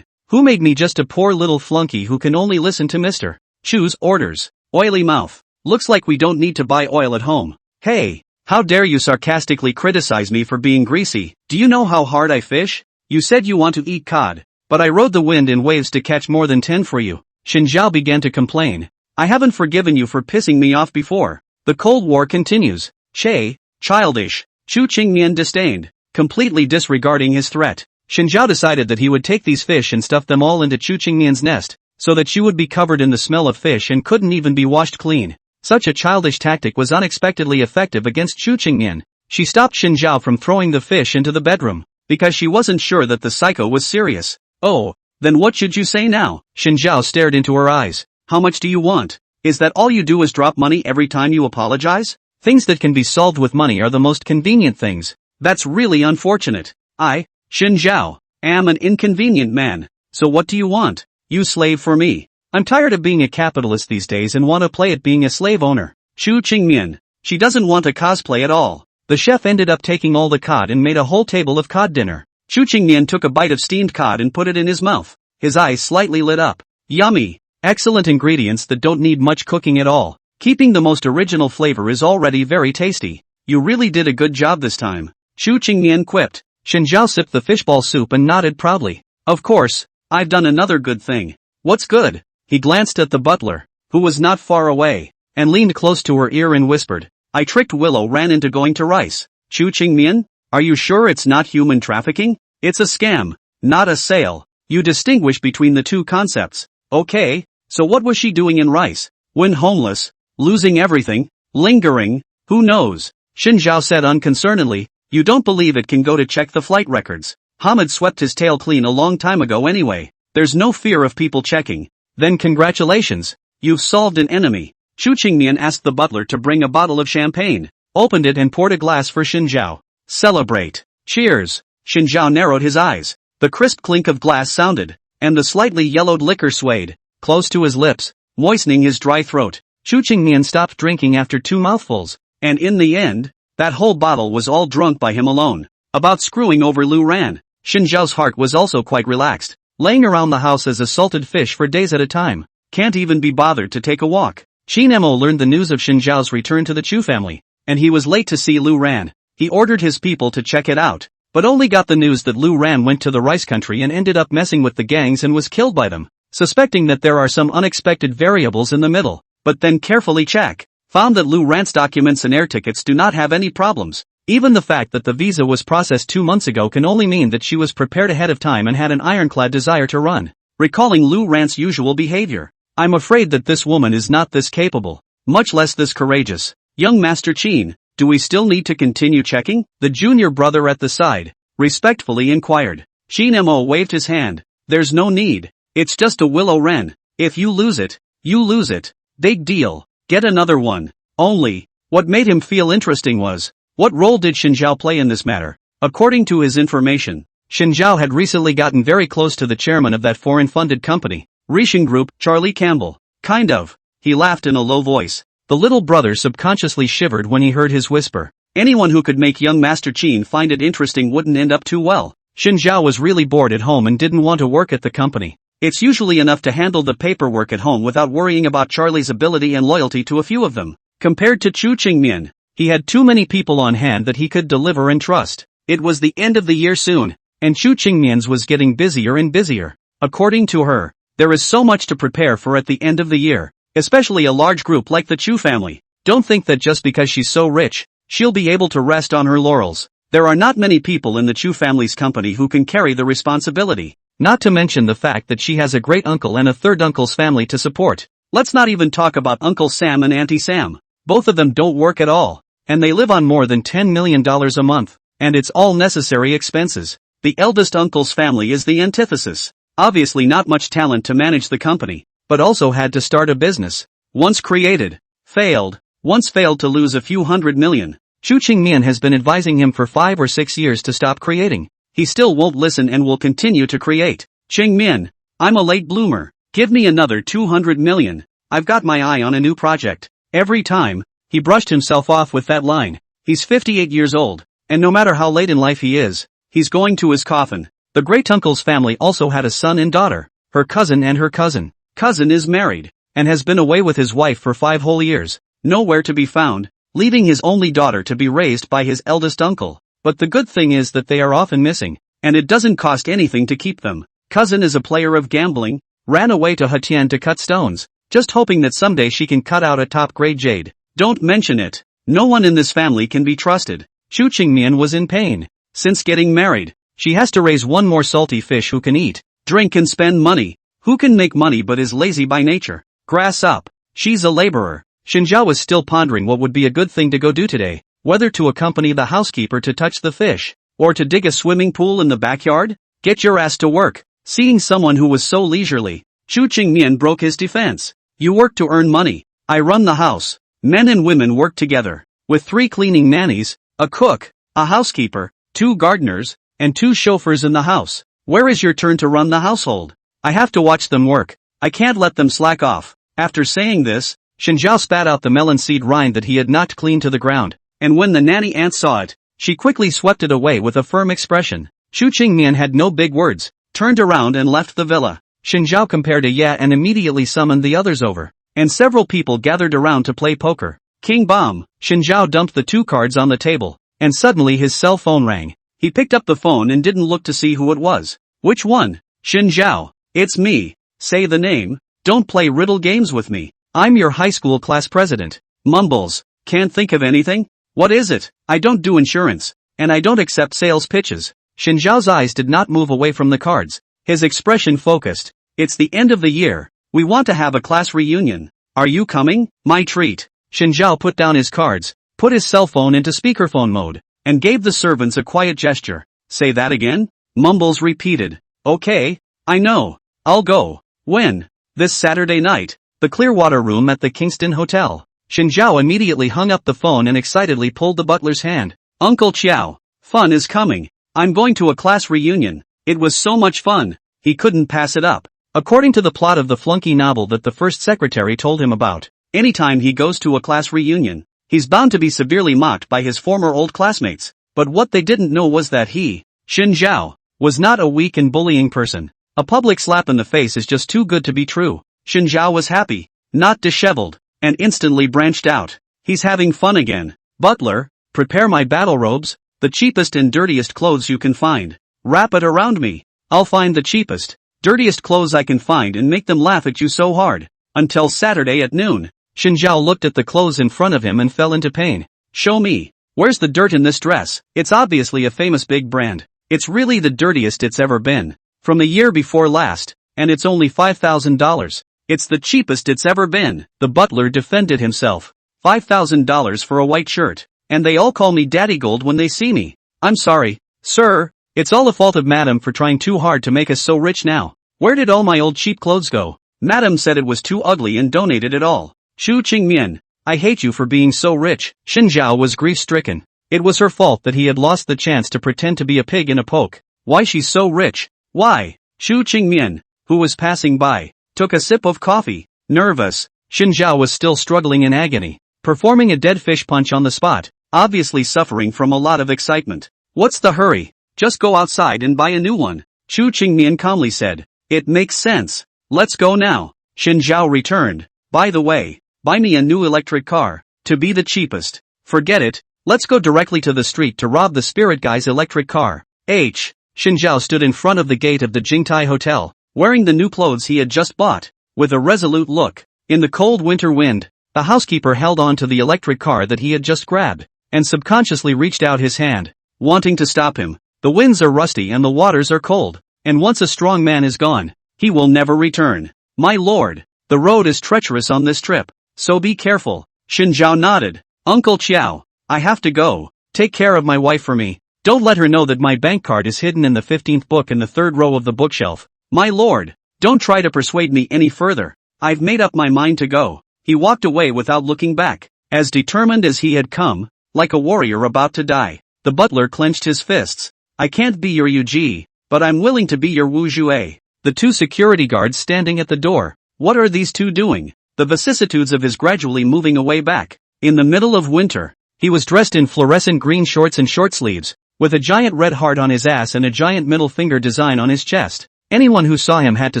Who made me just a poor little flunky who can only listen to Mr. Chu's orders? Oily mouth. Looks like we don't need to buy oil at home. Hey, how dare you sarcastically criticize me for being greasy? Do you know how hard I fish? You said you want to eat cod. But I rode the wind in waves to catch more than 10 for you. Shinzhao began to complain. I haven't forgiven you for pissing me off before. The Cold War continues. Che, childish. Chu Qingmian disdained, completely disregarding his threat. Shinzhao decided that he would take these fish and stuff them all into Chu Qingmian's nest, so that she would be covered in the smell of fish and couldn't even be washed clean. Such a childish tactic was unexpectedly effective against Chu Qingmian. She stopped Shinzhao from throwing the fish into the bedroom, because she wasn't sure that the psycho was serious. Oh, then what should you say now? Shinzhao stared into her eyes. How much do you want? Is that all you do is drop money every time you apologize? Things that can be solved with money are the most convenient things. That's really unfortunate. I, Shinzhao, am an inconvenient man. So what do you want? You slave for me. I'm tired of being a capitalist these days and want to play at being a slave owner. Chu Qingmian. She doesn't want a cosplay at all. The chef ended up taking all the cod and made a whole table of cod dinner. Chu Qingmian took a bite of steamed cod and put it in his mouth. His eyes slightly lit up. Yummy. Excellent ingredients that don't need much cooking at all. Keeping the most original flavor is already very tasty. You really did a good job this time. Chu Qingmian quipped. Shinzhao sipped the fishball soup and nodded proudly. Of course, I've done another good thing. What's good? He glanced at the butler, who was not far away, and leaned close to her ear and whispered. I tricked Willow Ran into going to Rice. Chu Qingmian, are you sure it's not human trafficking? It's a scam, not a sale. You distinguish between the two concepts. Okay, so what was she doing in Rice? When homeless, losing everything, lingering, who knows? Shinzhao said unconcernedly. You don't believe it can go to check the flight records. Hamid swept his tail clean a long time ago anyway. There's no fear of people checking. Then congratulations, you've solved an enemy. Chu Qingmian asked the butler to bring a bottle of champagne, opened it and poured a glass for Shinzhao. Celebrate. Cheers. Shinzhao narrowed his eyes. The crisp clink of glass sounded, and the slightly yellowed liquor swayed, close to his lips, moistening his dry throat. Chu Qingmian stopped drinking after 2 mouthfuls, and in the end, that whole bottle was all drunk by him alone. About screwing over Lu Ran, Shinzhao's heart was also quite relaxed, laying around the house as a salted fish for days at a time. Can't even be bothered to take a walk. Shinemo learned the news of Shinzhao's return to the Chu family, and he was late to see Lu Ran. He ordered his people to check it out, but only got the news that Lu Ran went to the rice country and ended up messing with the gangs and was killed by them, suspecting that there are some unexpected variables in the middle, but then carefully check, found that Lu Ran's documents and air tickets do not have any problems. Even the fact that the visa was processed 2 months ago can only mean that she was prepared ahead of time and had an ironclad desire to run. Recalling Lu Ran's usual behavior, I'm afraid that this woman is not this capable, much less this courageous. Young Master Qin, do we still need to continue checking? The junior brother at the side respectfully inquired. Shinemo waved his hand. There's no need. It's just a Willow Wren. If you lose it, you lose it. Big deal. Get another one. Only, what made him feel interesting was, what role did Shinzhao play in this matter? According to his information, Shinzhao had recently gotten very close to the chairman of that foreign-funded company, Rishin Group, Charlie Campbell. Kind of. He laughed in a low voice. The little brother subconsciously shivered when he heard his whisper. Anyone who could make young Master Qin find it interesting wouldn't end up too well. Shinzhao was really bored at home and didn't want to work at the company. It's usually enough to handle the paperwork at home without worrying about Charlie's ability and loyalty to a few of them. Compared to Chu Qingmian, he had too many people on hand that he could deliver and trust. It was the end of the year soon, and Chu Qingmian's was getting busier and busier. According to her, there is so much to prepare for at the end of the year, especially a large group like the Chu family. Don't think that just because she's so rich, she'll be able to rest on her laurels. There are not many people in the Chu family's company who can carry the responsibility. Not to mention the fact that she has a great uncle and a third uncle's family to support. Let's not even talk about Uncle Sam and Auntie Sam. Both of them don't work at all, and they live on more than $10 million a month, and it's all necessary expenses. The eldest uncle's family is the antithesis. Obviously not much talent to manage the company, but also had to start a business. Once created, failed. Once failed to lose a few $100 million. Chu Qingmian has been advising him for 5 or 6 years to stop creating. He still won't listen and will continue to create. Qingmian, I'm a late bloomer. Give me another 200 million. I've got my eye on a new project. Every time, he brushed himself off with that line. He's 58 years old, and no matter how late in life he is, he's going to his coffin. The great-uncle's family also had a son and daughter, her cousin and her cousin. Cousin is married, and has been away with his wife for 5 whole years, nowhere to be found, leaving his only daughter to be raised by his eldest uncle. But the good thing is that they are often missing, and it doesn't cost anything to keep them. cousin is a player of gambling, ran away to Hatian to cut stones, just hoping that someday she can cut out a top-grade jade. Don't mention it. No one in this family can be trusted. Xu Qingmian was in pain. Since getting married, she has to raise one more salty fish who can eat, drink and spend money. Who can make money but is lazy by nature? Grass up. She's a laborer. Xinjiao was still pondering what would be a good thing to go do today, whether to accompany the housekeeper to touch the fish, or to dig a swimming pool in the backyard. Get your ass to work. Seeing someone who was so leisurely, Xu Qingmian broke his defense. You work to earn money. I run the house. Men and women work together, with 3 cleaning nannies, a cook, a housekeeper, 2 gardeners, and 2 chauffeurs in the house. Where is your turn to run the household? I have to watch them work. I can't let them slack off. After saying this, Xinjiao spat out the melon seed rind that he had knocked clean to the ground, and when the nanny aunt saw it, she quickly swept it away with a firm expression. Xu Qingmian had no big words, turned around and left the villa. Xinjiao compared a yeah and immediately summoned the others over, and several people gathered around to play poker. King Bomb. Xinjiao dumped the 2 cards on the table, and suddenly his cell phone rang. He picked up the phone and didn't look to see who it was. Which one? Xinjiao. It's me. Say the name. Don't play riddle games with me. I'm your high school class president. Mumbles. Can't think of anything? What is it? I don't do insurance, and I don't accept sales pitches. Xinjiao's eyes did not move away from the cards. His expression focused. It's the end of the year. We want to have a class reunion. Are you coming? My treat. Xinjiao put down his cards, put his cell phone into speakerphone mode, and gave the servants a quiet gesture. Say that again? Mumbles repeated. Okay. I know. I'll go. When? This Saturday night. The Clearwater Room at the Kingston Hotel. Xinjiao immediately hung up the phone and excitedly pulled the butler's hand. Uncle Qiao. Fun is coming. I'm going to a class reunion. It was so much fun. He couldn't pass it up. According to the plot of the flunky novel that the first secretary told him about, anytime he goes to a class reunion, he's bound to be severely mocked by his former old classmates. But what they didn't know was that he, Xinjiao, was not a weak and bullying person. A public slap in the face is just too good to be true. Xinjiao was happy, not disheveled, and instantly branched out. He's having fun again. Butler, prepare my battle robes, the cheapest and dirtiest clothes you can find. Wrap it around me. I'll find the cheapest, dirtiest clothes I can find and make them laugh at you so hard. Until Saturday at noon. Xinjiao looked at the clothes in front of him and fell into pain. Show me. Where's the dirt in this dress? It's obviously a famous big brand. It's really the dirtiest it's ever been. From the year before last, and it's only $5,000. It's the cheapest it's ever been. The butler defended himself. $5,000 for a white shirt. And they all call me Daddy Gold when they see me. I'm sorry, sir. It's all the fault of Madam for trying too hard to make us so rich now. Where did all my old cheap clothes go? Madam said it was too ugly and donated it all. Xu Qingmian, I hate you for being so rich. Xinjiao was grief-stricken. It was her fault that he had lost the chance to pretend to be a pig in a poke. Why she's so rich? Why? Xu Qingmian, who was passing by, took a sip of coffee. Nervous, Xinjiao was still struggling in agony, performing a dead fish punch on the spot, obviously suffering from a lot of excitement. What's the hurry? Just go outside and buy a new one. Xu Qingmian calmly said. It makes sense. Let's go now. Xinjiao returned. By the way, buy me a new electric car. To be the cheapest. Forget it. Let's go directly to the street to rob the spirit guy's electric car. Xinjiao stood in front of the gate of the Jingtai Hotel, wearing the new clothes he had just bought, with a resolute look. In the cold winter wind, the housekeeper held on to the electric car that he had just grabbed, and subconsciously reached out his hand, wanting to stop him. The winds are rusty and the waters are cold, and once a strong man is gone, he will never return. My lord, the road is treacherous on this trip, so be careful. Xinjiao nodded. Uncle Qiao, I have to go. Take care of my wife for me. Don't let her know that my bank card is hidden in the 15th book in the 3rd row of the bookshelf. My lord, don't try to persuade me any further. I've made up my mind to go. He walked away without looking back, as determined as he had come, like a warrior about to die. The butler clenched his fists. I can't be your Yu, but I'm willing to be your Wu Jue. The 2 security guards standing at the door. What are these 2 doing? The vicissitudes of his gradually moving away back. In the middle of winter, he was dressed in fluorescent green shorts and short sleeves, with a giant red heart on his ass and a giant middle finger design on his chest. Anyone who saw him had to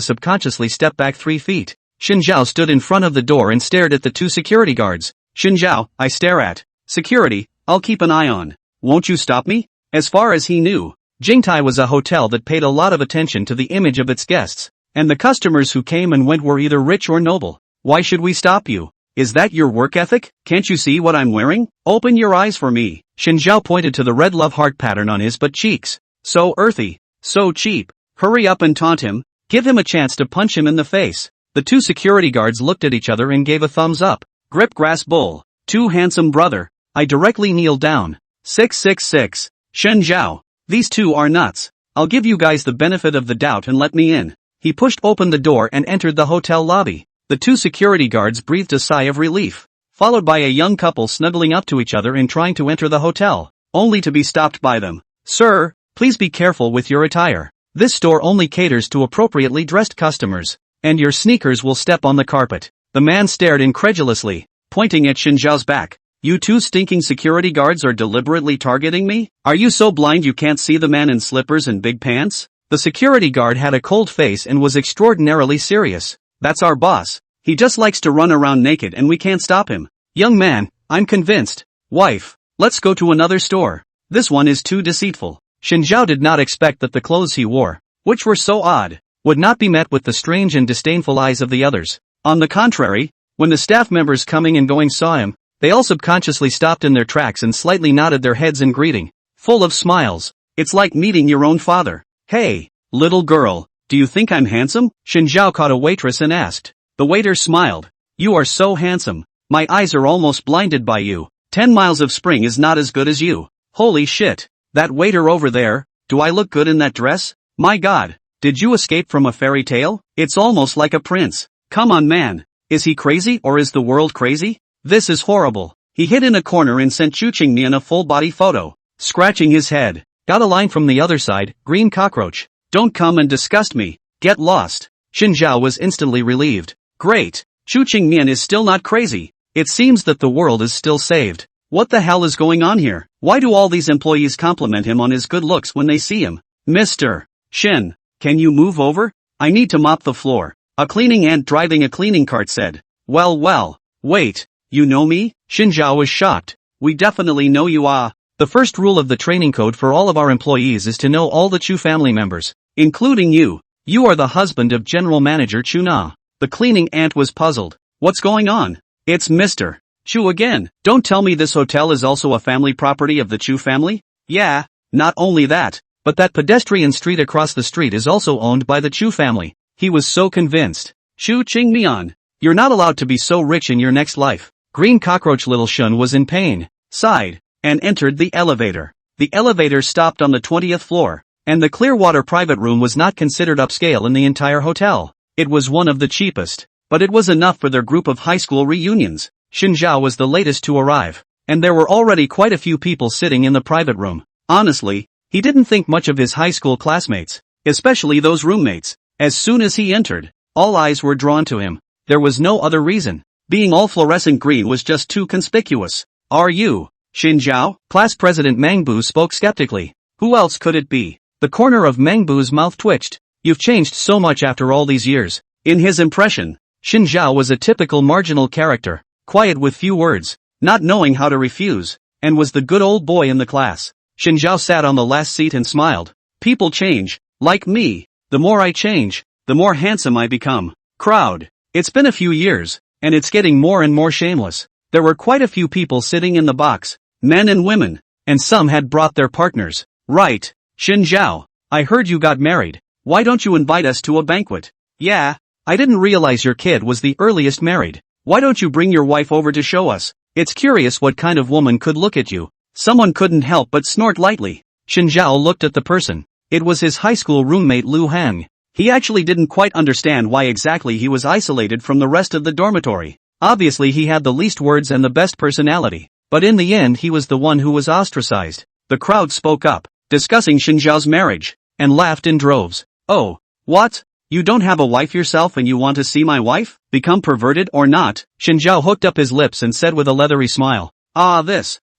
subconsciously step back 3 feet. Xinjiao stood in front of the door and stared at the 2 security guards. Xinjiao, I stare at. Security, I'll keep an eye on. Won't you stop me? As far as he knew, Jingtai was a hotel that paid a lot of attention to the image of its guests, and the customers who came and went were either rich or noble. Why should we stop you? Is that your work ethic? Can't you see what I'm wearing? Open your eyes for me. Shinjiao pointed to the red love heart pattern on his butt cheeks. So earthy. So cheap. Hurry up and taunt him. Give him a chance to punch him in the face. The two security guards looked at each other and gave a thumbs up. Grip grass bull. Too handsome brother. I directly kneeled down. 666. Shinjiao. These two are nuts. I'll give you guys the benefit of the doubt and let me in. He pushed open the door and entered the hotel lobby. The two security guards breathed a sigh of relief, followed by a young couple snuggling up to each other and trying to enter the hotel, only to be stopped by them. Sir, please be careful with your attire. This store only caters to appropriately dressed customers, and your sneakers will step on the carpet. The man stared incredulously, pointing at Shinjiao's back. You two stinking security guards are deliberately targeting me? Are you so blind you can't see the man in slippers and big pants? The security guard had a cold face and was extraordinarily serious. That's our boss. He just likes to run around naked and we can't stop him. Young man, I'm convinced. Wife, let's go to another store. This one is too deceitful. Shinjiao did not expect that the clothes he wore, which were so odd, would not be met with the strange and disdainful eyes of the others. On the contrary, when the staff members coming and going saw him, they all subconsciously stopped in their tracks and slightly nodded their heads in greeting, full of smiles. It's like meeting your own father. Hey, little girl. Do you think I'm handsome? Shinjiao caught a waitress and asked. The waiter smiled. You are so handsome. My eyes are almost blinded by you. 10 miles of spring is not as good as you. Holy shit. That waiter over there, do I look good in that dress? My god. Did you escape from a fairy tale? It's almost like a prince. Come on man. Is he crazy or is the world crazy? This is horrible. He hid in a corner and sent Chu Qingmian a full body photo. Scratching his head. Got a line from the other side, green cockroach. Don't come and disgust me. Get lost. Shinjiao was instantly relieved. Great. Chu Qingmian is still not crazy. It seems that the world is still saved. What the hell is going on here? Why do all these employees compliment him on his good looks when they see him? Mr. Shin, can you move over? I need to mop the floor. A cleaning ant driving a cleaning cart said. Well, wait, you know me? Shinjiao was shocked. We definitely know you The first rule of the training code for all of our employees is to know all the Chu family members, including you. You are the husband of General Manager Chu Na. The cleaning ant was puzzled. What's going on? It's Mr. Chu again. Don't tell me this hotel is also a family property of the Chu family? Yeah, not only that, but that pedestrian street across the street is also owned by the Chu family. He was so convinced. Chu Qingmian, you're not allowed to be so rich in your next life. Green cockroach little Shun was in pain, sighed, and entered the elevator. The elevator stopped on the 20th floor, and the Clearwater private room was not considered upscale in the entire hotel. It was one of the cheapest, but it was enough for their group of high school reunions. Shinjiao was the latest to arrive, and there were already quite a few people sitting in the private room. Honestly, he didn't think much of his high school classmates, especially those roommates. As soon as he entered, all eyes were drawn to him. There was no other reason. Being all fluorescent green was just too conspicuous. Are you Shinjiao? Class President Mangbu spoke skeptically. Who else could it be? The corner of Mangbu's mouth twitched. You've changed so much after all these years. In his impression, Shinjiao was a typical marginal character, quiet with few words, not knowing how to refuse, and was the good old boy in the class. Shinjiao sat on the last seat and smiled. People change, like me. The more I change, the more handsome I become. Crowd. It's been a few years, and it's getting more and more shameless. There were quite a few people sitting in the box, men and women, and some had brought their partners. Right, Shinjiao, I heard you got married. Why don't you invite us to a banquet? Yeah, I didn't realize your kid was the earliest married. Why don't you bring your wife over to show us? It's curious what kind of woman could look at you. Someone couldn't help but snort lightly. Shinjiao looked at the person. It was his high school roommate Lu Hang. He actually didn't quite understand why exactly he was isolated from the rest of the dormitory. Obviously he had the least words and the best personality, but in the end he was the one who was ostracized. The crowd spoke up, discussing Shinjiao's marriage, and laughed in droves. Oh, what? You don't have a wife yourself and you want to see my wife? Become perverted or not? Shinjiao hooked up his lips and said with a leathery smile.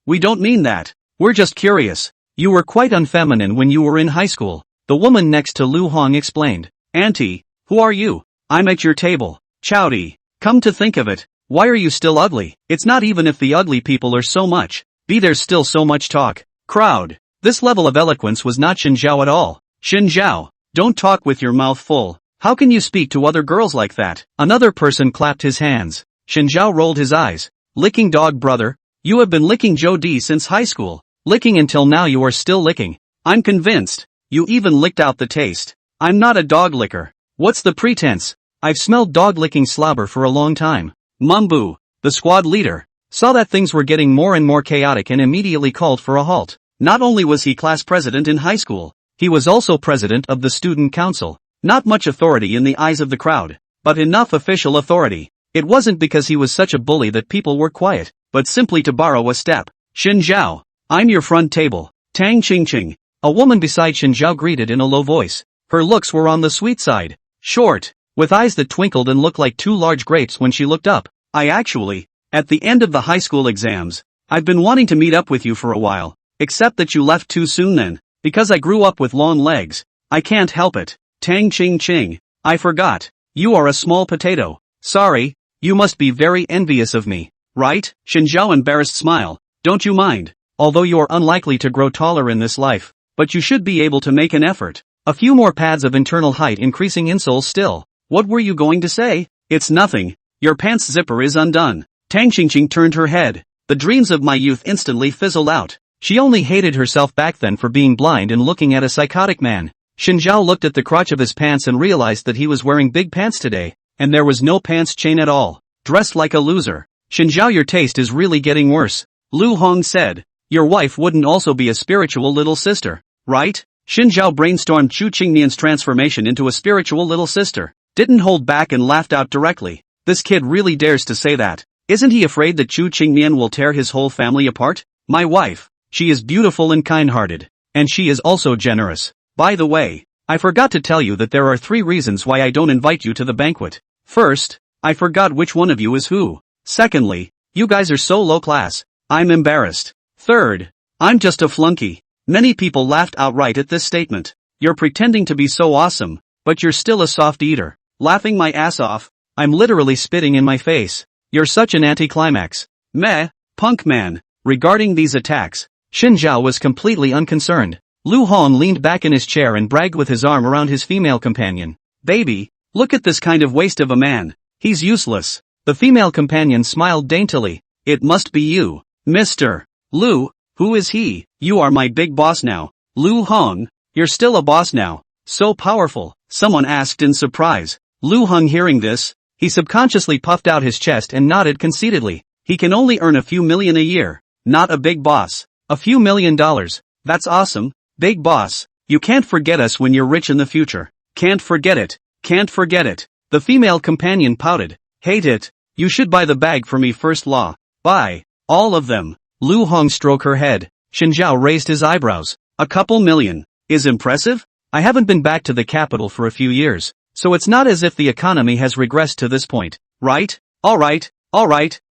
We don't mean that. We're just curious. You were quite unfeminine when you were in high school. The woman next to Lu Hong explained. Auntie, who are you? I'm at your table. Chowdy. Come to think of it, why are you still ugly? It's not even if the ugly people are so much. There's still so much talk. Crowd. This level of eloquence was not Xinjiao at all. Xinjiao, don't talk with your mouth full. How can you speak to other girls like that? Another person clapped his hands. Xinjiao rolled his eyes. Licking dog brother, you have been licking Joe D since high school. Licking until now you are still licking. I'm convinced. You even licked out the taste. I'm not a dog licker. What's the pretense? I've smelled dog licking slobber for a long time. Mumbu, the squad leader, saw that things were getting more and more chaotic and immediately called for a halt. Not only was he class president in high school, he was also president of the student council. Not much authority in the eyes of the crowd, but enough official authority. It wasn't because he was such a bully that people were quiet, but simply to borrow a step. Xinjiao, I'm your front table. Tang Ching Ching. A woman beside Xinjiao greeted in a low voice. Her looks were on the sweet side. Short, with eyes that twinkled and looked like two large grapes when she looked up. At the end of the high school exams, I've been wanting to meet up with you for a while, except that you left too soon then, because I grew up with long legs. I can't help it. Tang Ching Ching, I forgot. You are a small potato. Sorry, you must be very envious of me, right? Xinjiao embarrassed smile. Don't you mind, although you're unlikely to grow taller in this life, but you should be able to make an effort. A few more pads of internal height increasing insoles still. What were you going to say? It's nothing. Your pants zipper is undone. Tang Qingqing turned her head. The dreams of my youth instantly fizzled out. She only hated herself back then for being blind and looking at a psychotic man. Xinjiao looked at the crotch of his pants and realized that he was wearing big pants today, and there was no pants chain at all. Dressed like a loser. Xinjiao, your taste is really getting worse. Lu Hong said. Your wife wouldn't also be a spiritual little sister, right? Xinjiao brainstormed Chu Qingnian's transformation into a spiritual little sister. Didn't hold back and laughed out directly. This kid really dares to say that. Isn't he afraid that Chu Qingnian will tear his whole family apart? My wife. She is beautiful and kind-hearted. And she is also generous. By the way, I forgot to tell you that there are 3 reasons why I don't invite you to the banquet. First, I forgot which one of you is who. Secondly, you guys are so low class. I'm embarrassed. Third, I'm just a flunky. Many people laughed outright at this statement. You're pretending to be so awesome, but you're still a soft eater. Laughing my ass off. I'm literally spitting in my face. You're such an anticlimax. Meh, punk man. Regarding these attacks, Xinjiao was completely unconcerned. Lu Hong leaned back in his chair and bragged with his arm around his female companion. Baby, look at this kind of waste of a man. He's useless. The female companion smiled daintily. It must be you, Mr. Lu. Who is he? You are my big boss now. Lu Hong, you're still a boss now. So powerful, someone asked in surprise. Lu Hong hearing this, he subconsciously puffed out his chest and nodded conceitedly. He can only earn a few million a year. Not a big boss. A few $1,000,000. That's awesome. Big boss, you can't forget us when you're rich in the future. Can't forget it. Can't forget it. The female companion pouted. Hate it. You should buy the bag for me first law. Buy. All of them. Lu Hong stroked her head. Xinjiao raised his eyebrows. A couple million. Is impressive? I haven't been back to the capital for a few years, so it's not as if the economy has regressed to this point, right? Alright,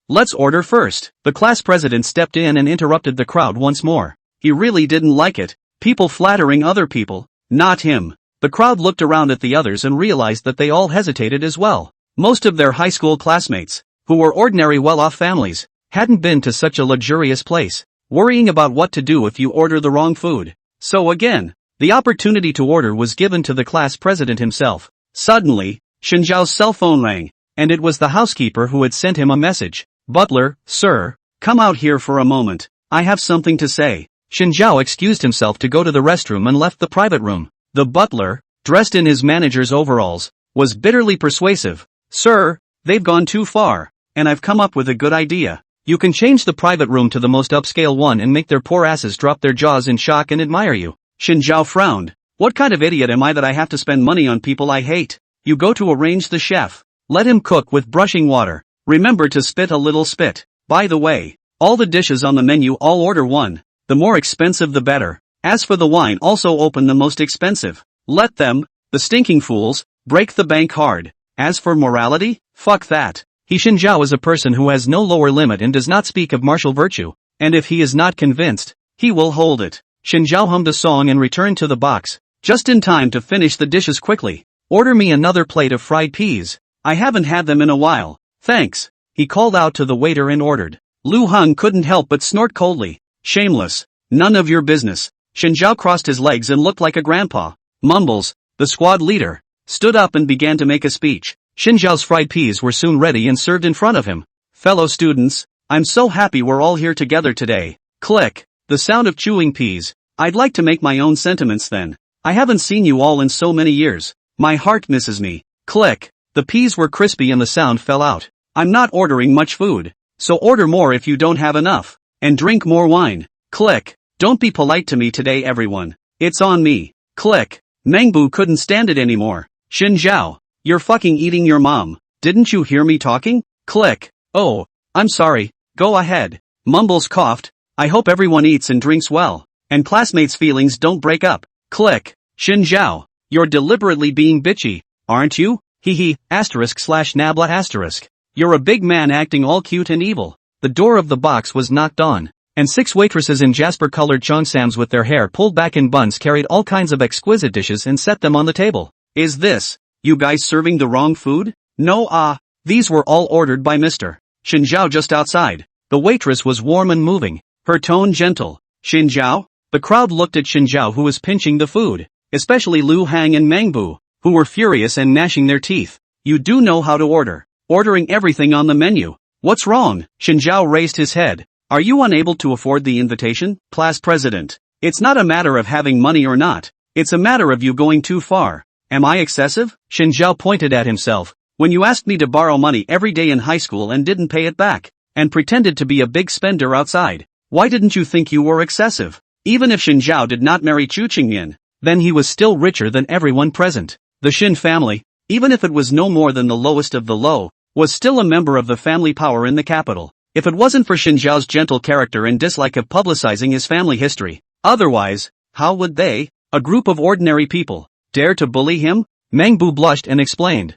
let's order first. The class president stepped in and interrupted the crowd once more. He really didn't like it. People flattering other people, not him. The crowd looked around at the others and realized that they all hesitated as well. Most of their high school classmates, who were ordinary well-off families, hadn't been to such a luxurious place, worrying about what to do if you order the wrong food. So again, the opportunity to order was given to the class president himself. Suddenly, Xinjiao's cell phone rang, and it was the housekeeper who had sent him a message. Butler, sir, come out here for a moment. I have something to say. Xinjiao excused himself to go to the restroom and left the private room. The butler, dressed in his manager's overalls, was bitterly persuasive. Sir, they've gone too far, and I've come up with a good idea. You can change the private room to the most upscale one and make their poor asses drop their jaws in shock and admire you. Xinjiao frowned. What kind of idiot am I that I have to spend money on people I hate? You go to arrange the chef. Let him cook with brushing water. Remember to spit a little spit. By the way, all the dishes on the menu all order one. The more expensive the better. As for the wine, also open the most expensive. Let them, the stinking fools, break the bank hard. As for morality, fuck that. Xinjiao is a person who has no lower limit and does not speak of martial virtue, and if he is not convinced, he will hold it. Xinjiao hummed a song and returned to the box, just in time to finish the dishes quickly. Order me another plate of fried peas. I haven't had them in a while. Thanks. He called out to the waiter and ordered. Lu Hong couldn't help but snort coldly. Shameless. None of your business. Xin Zhao crossed his legs and looked like a grandpa. Mumbles, the squad leader, stood up and began to make a speech. Xin Zhao's fried peas were soon ready and served in front of him. Fellow students, I'm so happy we're all here together today. Click. The sound of chewing peas. I'd like to make my own sentiments then. I haven't seen you all in so many years. My heart misses me. Click. The peas were crispy and the sound fell out. I'm not ordering much food. So order more if you don't have enough. And drink more wine. Click. Don't be polite to me today everyone. It's on me. Click. Mangbu couldn't stand it anymore. Xin Zhao, you're fucking eating your mom. Didn't you hear me talking? Click. Oh, I'm sorry. Go ahead. Mumbles coughed. I hope everyone eats and drinks well. And classmates' feelings don't break up. Click. Xin Zhao, you're deliberately being bitchy, aren't you? Hee */nabla *. You're a big man acting all cute and evil. The door of the box was knocked on. And 6 waitresses in jasper-colored cheongsams with their hair pulled back in buns carried all kinds of exquisite dishes and set them on the table. Is this, you guys serving the wrong food? No these were all ordered by Mr. Xin Zhao just outside. The waitress was warm and moving, her tone gentle. Xin Zhao? The crowd looked at Xin Zhao who was pinching the food, especially Lu Hang and Mangbu, who were furious and gnashing their teeth. You do know how to order. Ordering everything on the menu. What's wrong? Xin Zhao raised his head. Are you unable to afford the invitation, class president? It's not a matter of having money or not. It's a matter of you going too far. Am I excessive? Xin Zhao pointed at himself. When you asked me to borrow money every day in high school and didn't pay it back, and pretended to be a big spender outside, why didn't you think you were excessive? Even if Xin Zhao did not marry Chu Qingyan, then he was still richer than everyone present. The Xin family, even if it was no more than the lowest of the low, was still a member of the family power in the capital. If it wasn't for Xin Zhao's gentle character and dislike of publicizing his family history, otherwise, how would they, a group of ordinary people, dare to bully him? Mangbu blushed and explained.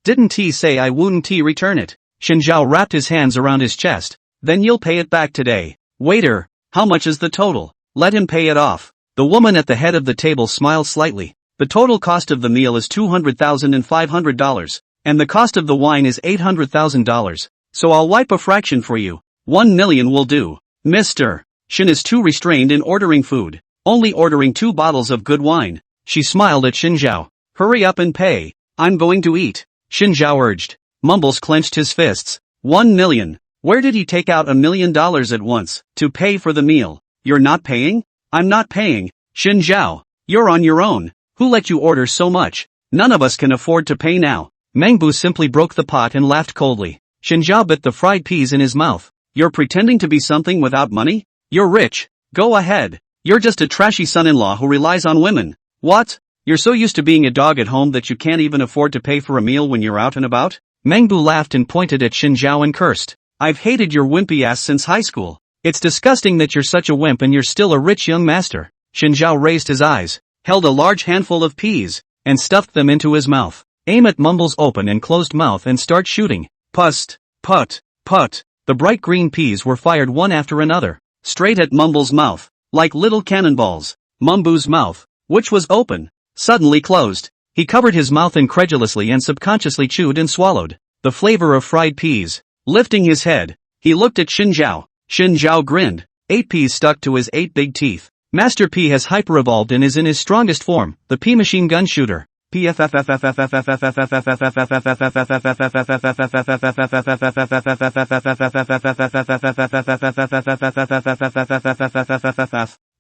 Didn't he say I wouldn't return it? Xin Zhao wrapped his hands around his chest. Then you'll pay it back today. Waiter, how much is the total? Let him pay it off. The woman at the head of the table smiled slightly. The total cost of the meal is $200,500, and the cost of the wine is $800,000. So I'll wipe a fraction for you. 1 million will do. Mr. Xin is too restrained in ordering food, only ordering 2 bottles of good wine. She smiled at Xin Zhao. Hurry up and pay. I'm going to eat. Xin Zhao urged. Mumbles clenched his fists. 1 million. Where did he take out $1 million at once, to pay for the meal? You're not paying? I'm not paying. Xin Zhao, you're on your own. Who let you order so much? None of us can afford to pay now. Mangbu simply broke the pot and laughed coldly. Xin Zhao bit the fried peas in his mouth. You're pretending to be something without money? You're rich. Go ahead. You're just a trashy son-in-law who relies on women. What? You're so used to being a dog at home that you can't even afford to pay for a meal when you're out and about? Mangbu laughed and pointed at Xin Zhao and cursed. I've hated your wimpy ass since high school. It's disgusting that you're such a wimp and you're still a rich young master. Xin Zhao raised his eyes, held a large handful of peas, and stuffed them into his mouth. Aim at Mumble's open and closed mouth and start shooting. Pust, put, put. The bright green peas were fired one after another, straight at Mumble's mouth, like little cannonballs. Mumbu's mouth, which was open, suddenly closed. He covered his mouth incredulously and subconsciously chewed and swallowed the flavor of fried peas. Lifting his head, he looked at Xin Zhao. Xin Zhao grinned. 8 peas stuck to his 8 big teeth. Master P has hyper-evolved and is in his strongest form, the P machine gun shooter.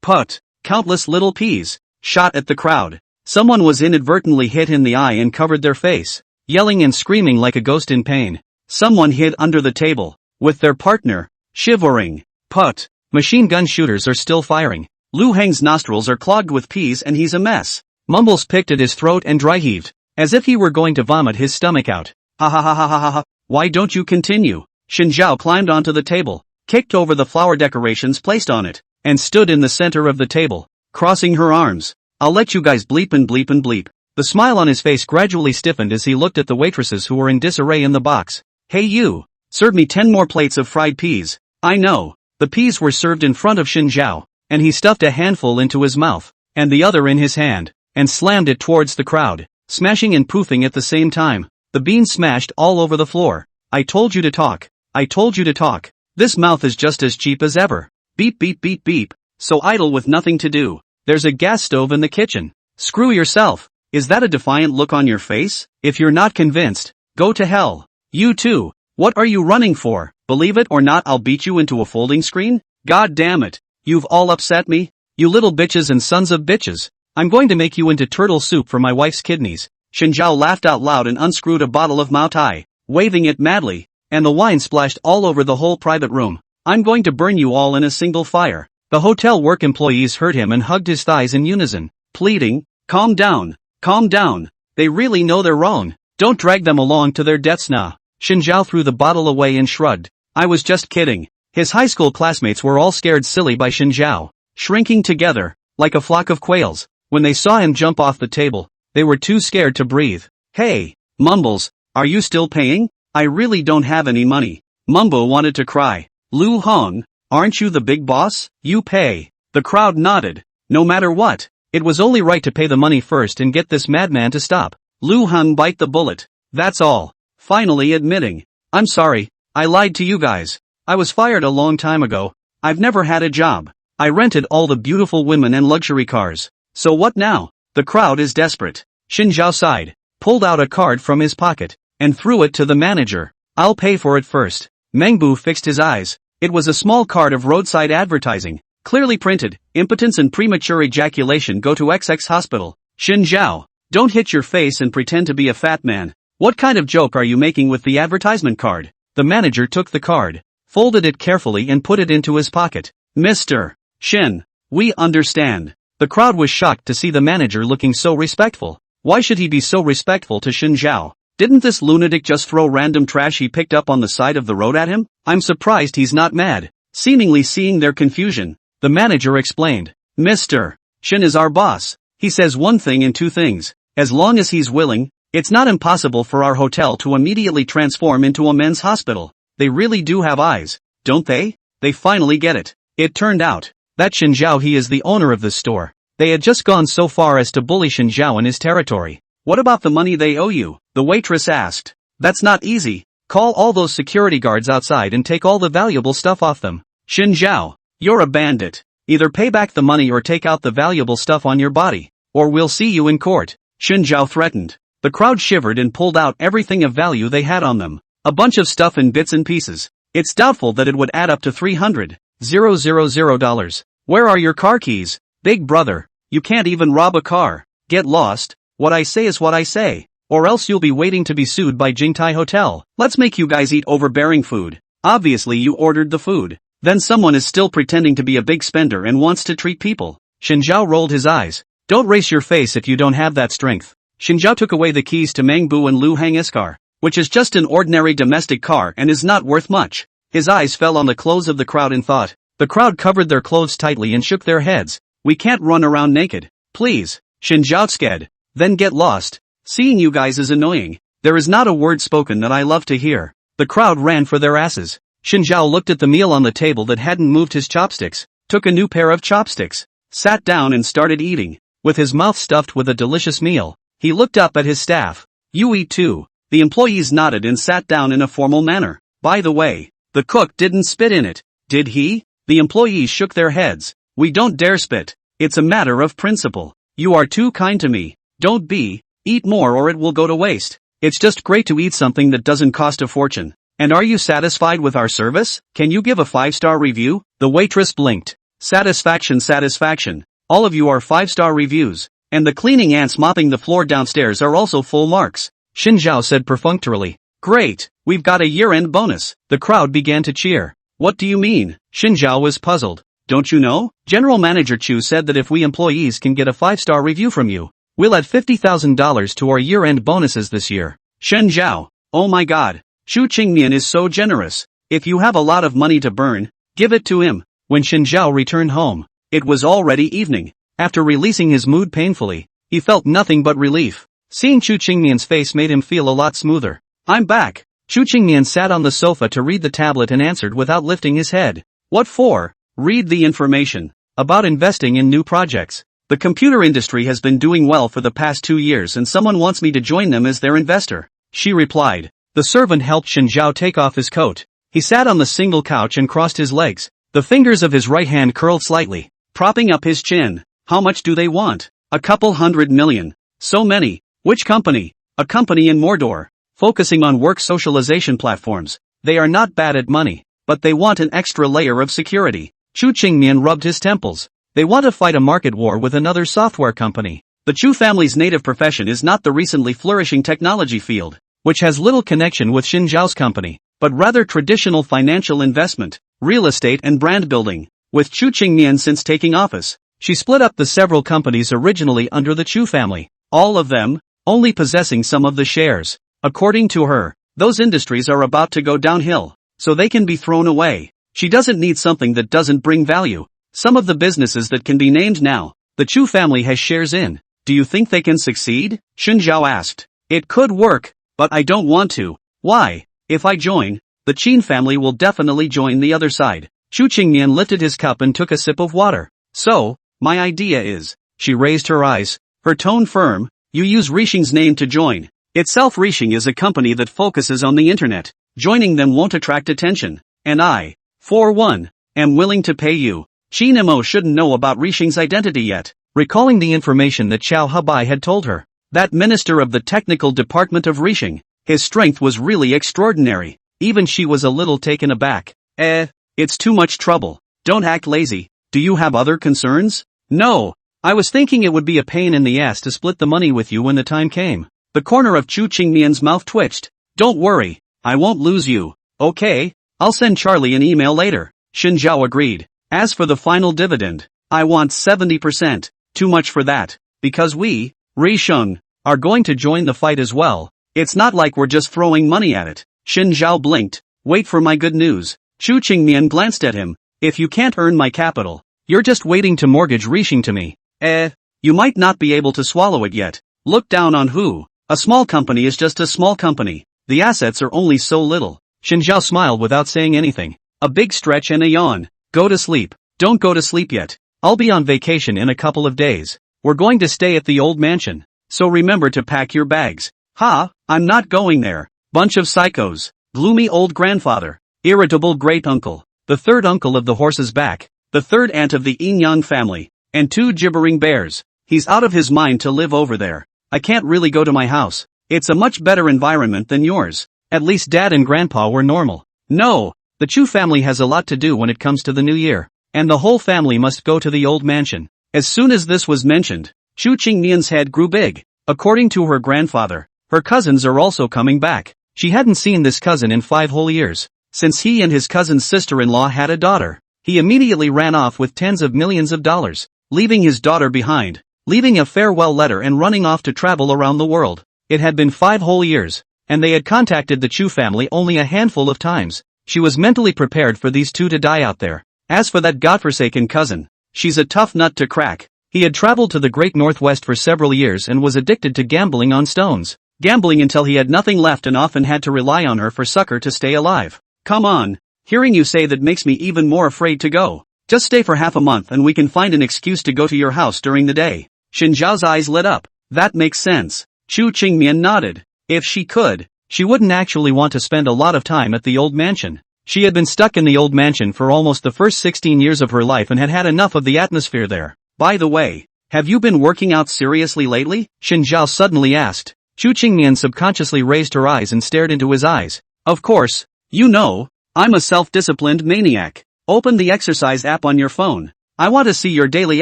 Put. Countless little peas shot at the crowd. Someone was inadvertently hit in the eye and covered their face, yelling and screaming like a ghost in pain. Someone hid under the table, with their partner, shivering. Put. Machine gun shooters are still firing. Lu Heng's nostrils are clogged with peas and he's a mess. Mumbles picked at his throat and dry-heaved, as if he were going to vomit his stomach out. Ha ha ha ha ha ha ha. Why don't you continue? Xin Zhao climbed onto the table, kicked over the flower decorations placed on it, and stood in the center of the table, crossing her arms. I'll let you guys bleep and bleep and bleep. The smile on his face gradually stiffened as he looked at the waitresses who were in disarray in the box. Hey you! Serve me 10 more plates of fried peas. I know. The peas were served in front of Xin Zhao, and he stuffed a handful into his mouth, and the other in his hand, and slammed it towards the crowd, smashing and poofing at the same time. The beans smashed all over the floor. I told you to talk. I told you to talk. This mouth is just as cheap as ever. Beep beep beep beep. so idle with nothing to do. There's a gas stove in the kitchen. Screw yourself. Is that a defiant look on your face? If you're not convinced, go to hell. You too. What are you running for? Believe it or not, I'll beat you into a folding screen? God damn it. You've all upset me. You little bitches and sons of bitches. I'm going to make you into turtle soup for my wife's kidneys. Shinjiao laughed out loud and unscrewed a bottle of Mao Tai, waving it madly, and the wine splashed all over the whole private room. I'm going to burn you all in a single fire. The hotel work employees heard him and hugged his thighs in unison, pleading, calm down, calm down. They really know they're wrong. Don't drag them along to their deaths now. Shinjiao threw the bottle away and shrugged. I was just kidding. His high school classmates were all scared silly by Shinjiao, shrinking together, like a flock of quails. When they saw him jump off the table, they were too scared to breathe. Hey, Mumbles, are you still paying? I really don't have any money. Mumbo wanted to cry. Lu Hong, aren't you the big boss? You pay. The crowd nodded. No matter what, it was only right to pay the money first and get this madman to stop. Lu Hong bite the bullet. That's all. Finally admitting. I'm sorry, I lied to you guys. I was fired a long time ago. I've never had a job. I rented all the beautiful women and luxury cars. So what now? The crowd is desperate. Shinjiao sighed, pulled out a card from his pocket, and threw it to the manager. I'll pay for it first. Mengbu fixed his eyes. It was a small card of roadside advertising, clearly printed, impotence and premature ejaculation go to XX hospital. Shinjiao, don't hit your face and pretend to be a fat man. What kind of joke are you making with the advertisement card? The manager took the card, folded it carefully and put it into his pocket. Mr. Shin, we understand. The crowd was shocked to see the manager looking so respectful. Why should he be so respectful to Shinjiao? Didn't this lunatic just throw random trash he picked up on the side of the road at him? I'm surprised he's not mad. Seemingly seeing their confusion, the manager explained. Mr. Shin is our boss. He says one thing and two things. As long as he's willing, it's not impossible for our hotel to immediately transform into a men's hospital. They really do have eyes, don't they? They finally get it. It turned out that Shinjiao he is the owner of this store. They had just gone so far as to bully Shinjiao in his territory. What about the money they owe you? The waitress asked. That's not easy. Call all those security guards outside and take all the valuable stuff off them. Shinjiao, you're a bandit. Either pay back the money or take out the valuable stuff on your body, or we'll see you in court. Shinjiao threatened. The crowd shivered and pulled out everything of value they had on them. A bunch of stuff in bits and pieces. It's doubtful that it would add up to $300,000. Where are your car keys? Big brother, you can't even rob a car. Get lost. What I say is what I say. Or else you'll be waiting to be sued by Jingtai Hotel. Let's make you guys eat overbearing food. Obviously you ordered the food. Then someone is still pretending to be a big spender and wants to treat people. Shinjiao rolled his eyes. Don't race your face if you don't have that strength. Shinjiao took away the keys to Mengbu and Lu Hang's car, which is just an ordinary domestic car and is not worth much. His eyes fell on the clothes of the crowd and thought. The crowd covered their clothes tightly and shook their heads. We can't run around naked. Please. Shinjiao said. Then get lost. Seeing you guys is annoying. There is not a word spoken that I love to hear. The crowd ran for their asses. Shinjiao looked at the meal on the table that hadn't moved his chopsticks, took a new pair of chopsticks, sat down and started eating. With his mouth stuffed with a delicious meal, he looked up at his staff. You eat too. The employees nodded and sat down in a formal manner. By the way, the cook didn't spit in it, did he? The employees shook their heads. We don't dare spit. It's a matter of principle. You are too kind to me. Don't be. Eat more or it will go to waste. It's just great to eat something that doesn't cost a fortune. And are you satisfied with our service? Can you give a 5-star review? The waitress blinked. Satisfaction, satisfaction. All of you are 5-star reviews. And the cleaning ants mopping the floor downstairs are also full marks. Shinjiao said perfunctorily. Great, we've got a year-end bonus. The crowd began to cheer. What do you mean? Shinjiao was puzzled. Don't you know? General Manager Chu said that if we employees can get a 5-star review from you, we'll add $50,000 to our year-end bonuses this year. Shinjiao. Oh my god. Xu Qingmian is so generous. If you have a lot of money to burn, give it to him. When Shinjiao returned home, it was already evening. After releasing his mood painfully, he felt nothing but relief. Seeing Xu Qingmian's face made him feel a lot smoother. I'm back. Xu Qingmian sat on the sofa to read the tablet and answered without lifting his head. What for? Read the information. About investing in new projects. The computer industry has been doing well for the past 2 years and someone wants me to join them as their investor. She replied. The servant helped Shinjiao take off his coat. He sat on the single couch and crossed his legs. The fingers of his right hand curled slightly. propping up his chin. How much do they want? A couple 100 million. So many. Which company? A company in Mordor, focusing on work socialization platforms. They are not bad at money, but they want an extra layer of security. Chu Qingmian rubbed his temples. They want to fight a market war with another software company. The Chu family's native profession is not the recently flourishing technology field, which has little connection with Xin Zhao's company, but rather traditional financial investment, real estate and brand building. With Chu Qingmian since taking office, she split up the several companies originally under the Chu family, all of them only possessing some of the shares. According to her, those industries are about to go downhill, so they can be thrown away. She doesn't need something that doesn't bring value. Some of the businesses that can be named now, the Chu family has shares in. Do you think they can succeed? Xin Zhao asked. It could work, but I don't want to. Why? If I join, the Qin family will definitely join the other side. Chu Qingmian lifted his cup and took a sip of water. So, my idea is, she raised her eyes, her tone firm, you use Rixing's name to join. Itself Rixing is a company that focuses on the internet. Joining them won't attract attention. And I, for one, am willing to pay you. Qin Mo shouldn't know about Rixing's identity yet. Recalling the information that Xiao Hebai had told her, that minister of the technical department of Rixing, his strength was really extraordinary. Even she was a little taken aback. It's too much trouble. Don't act lazy. Do you have other concerns? No. I was thinking it would be a pain in the ass to split the money with you when the time came. The corner of Chu Qingmian's mouth twitched. Don't worry. I won't lose you. Okay, I'll send Charlie an email later. Xin Zhao agreed. As for the final dividend, I want 70%. Too much for that. Because we, Risheng, are going to join the fight as well. It's not like we're just throwing money at it. Xin Zhao blinked. Wait for my good news. Chu Qingmian glanced at him. If you can't earn my capital, you're just waiting to mortgage Rixing to me. You might not be able to swallow it yet. Look down on who? A small company is just a small company. The assets are only so little. Xin Zhao smiled without saying anything. A big stretch and a yawn. Go to sleep. Don't go to sleep yet. I'll be on vacation in a couple of days. We're going to stay at the old mansion. So remember to pack your bags. Ha, I'm not going there. Bunch of psychos. Gloomy old grandfather. Irritable great uncle. The third uncle of the horse's back. The third aunt of the Yin-Yang family. And two gibbering bears. He's out of his mind to live over there. I can't really go to my house. It's a much better environment than yours. At least Dad and Grandpa were normal. No, the Chu family has a lot to do when it comes to the new year. And the whole family must go to the old mansion. As soon as this was mentioned, Chu Qingmian's head grew big. According to her grandfather, her cousins are also coming back. She hadn't seen this cousin in 5 whole years. Since he and his cousin's sister-in-law had a daughter, he immediately ran off with tens of millions of dollars, leaving his daughter behind, leaving a farewell letter and running off to travel around the world. It had been 5 whole years, and they had contacted the Chu family only a handful of times. She was mentally prepared for these two to die out there. As for that godforsaken cousin, she's a tough nut to crack. He had traveled to the Great Northwest for several years and was addicted to gambling on stones. Gambling until he had nothing left and often had to rely on her for succor to stay alive. Come on, hearing you say that makes me even more afraid to go. Just stay for half a month and we can find an excuse to go to your house during the day. Xin Zhao's eyes lit up. That makes sense. Chu Qingmian nodded. If she could, she wouldn't actually want to spend a lot of time at the old mansion. She had been stuck in the old mansion for almost the first 16 years of her life and had had enough of the atmosphere there. By the way, have you been working out seriously lately? Xin Zhao suddenly asked. Chu Qingmian subconsciously raised her eyes and stared into his eyes. Of course, you know, I'm a self-disciplined maniac. Open the exercise app on your phone. I want to see your daily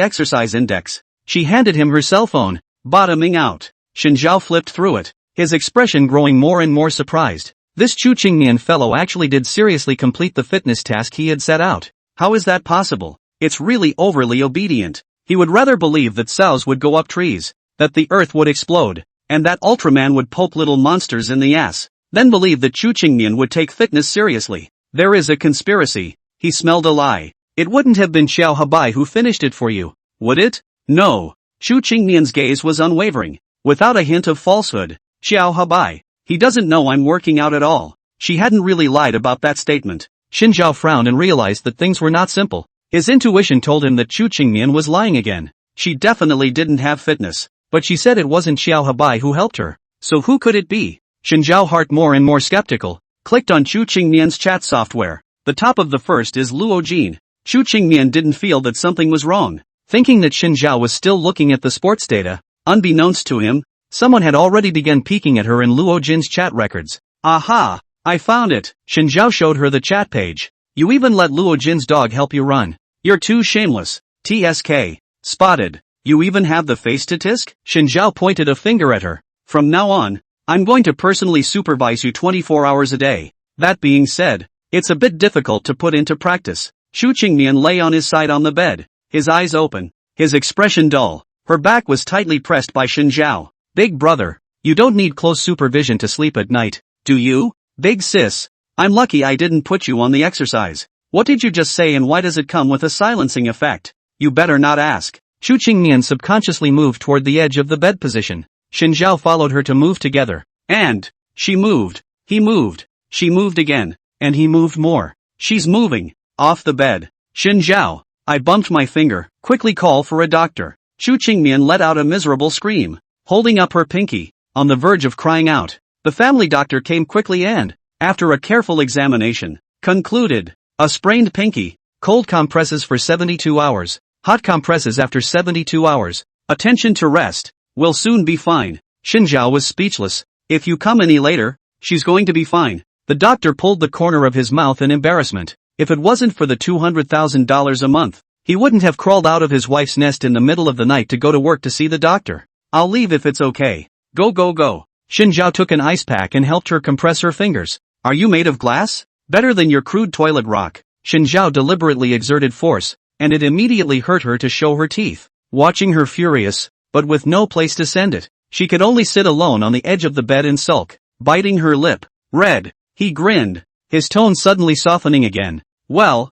exercise index. She handed him her cell phone. Bottoming out. Xin Zhao flipped through it, his expression growing more and more surprised. This Chu Qingmian fellow actually did seriously complete the fitness task he had set out. How is that possible? It's really overly obedient. He would rather believe that sows would go up trees, that the earth would explode, and that Ultraman would poke little monsters in the ass, then believe that Chu Qingmian would take fitness seriously. There is a conspiracy. He smelled a lie. It wouldn't have been Xiao Hebai who finished it for you, would it? No. Chu Qingmian's gaze was unwavering, without a hint of falsehood. Xiao Hebai. He doesn't know I'm working out at all. She hadn't really lied about that statement. Xin Zhao frowned and realized that things were not simple. His intuition told him that Chu Qingmian was lying again. She definitely didn't have fitness, but she said it wasn't Xiao Hebai who helped her. So who could it be? Xin Zhao, heart more and more skeptical, clicked on Chu Qingmian's chat software. The top of the first is Luo Jin, Chu Qingmian didn't feel that something was wrong. Thinking that Xin Zhao was still looking at the sports data, unbeknownst to him, someone had already begun peeking at her in Luo Jin's chat records. Aha! I found it. Xin Zhao showed her the chat page. You even let Luo Jin's dog help you run. You're too shameless. TSK. Spotted. You even have the face to tisk? Xin Zhao pointed a finger at her. From now on, I'm going to personally supervise you 24 hours a day. That being said, it's a bit difficult to put into practice. Chu Qingmian lay on his side on the bed, his eyes open, his expression dull. Her back was tightly pressed by Xin Zhao. Big brother, you don't need close supervision to sleep at night, do you? Big sis, I'm lucky I didn't put you on the exercise. What did you just say and why does it come with a silencing effect? You better not ask. Chu Qingmian subconsciously moved toward the edge of the bed position. Xin Zhao followed her to move together. And she moved. He moved. She moved again. And he moved more. She's moving. Off the bed. Xin Zhao, I bumped my finger. Quickly call for a doctor. Chu Qingmian let out a miserable scream, holding up her pinky, on the verge of crying out. The family doctor came quickly and, after a careful examination, concluded, a sprained pinky, cold compresses for 72 hours, hot compresses after 72 hours, attention to rest, will soon be fine. Xin Zhao was speechless. If you come any later, she's going to be fine. The doctor pulled the corner of his mouth in embarrassment. If it wasn't for the $200,000 a month, he wouldn't have crawled out of his wife's nest in the middle of the night to go to work to see the doctor. I'll leave if it's okay. Go go go. Xin Zhao took an ice pack and helped her compress her fingers. Are you made of glass? Better than your crude toilet rock. Xin Zhao deliberately exerted force, and it immediately hurt her to show her teeth. Watching her furious, but with no place to send it, she could only sit alone on the edge of the bed and sulk, biting her lip. Red. He grinned, his tone suddenly softening again. Well,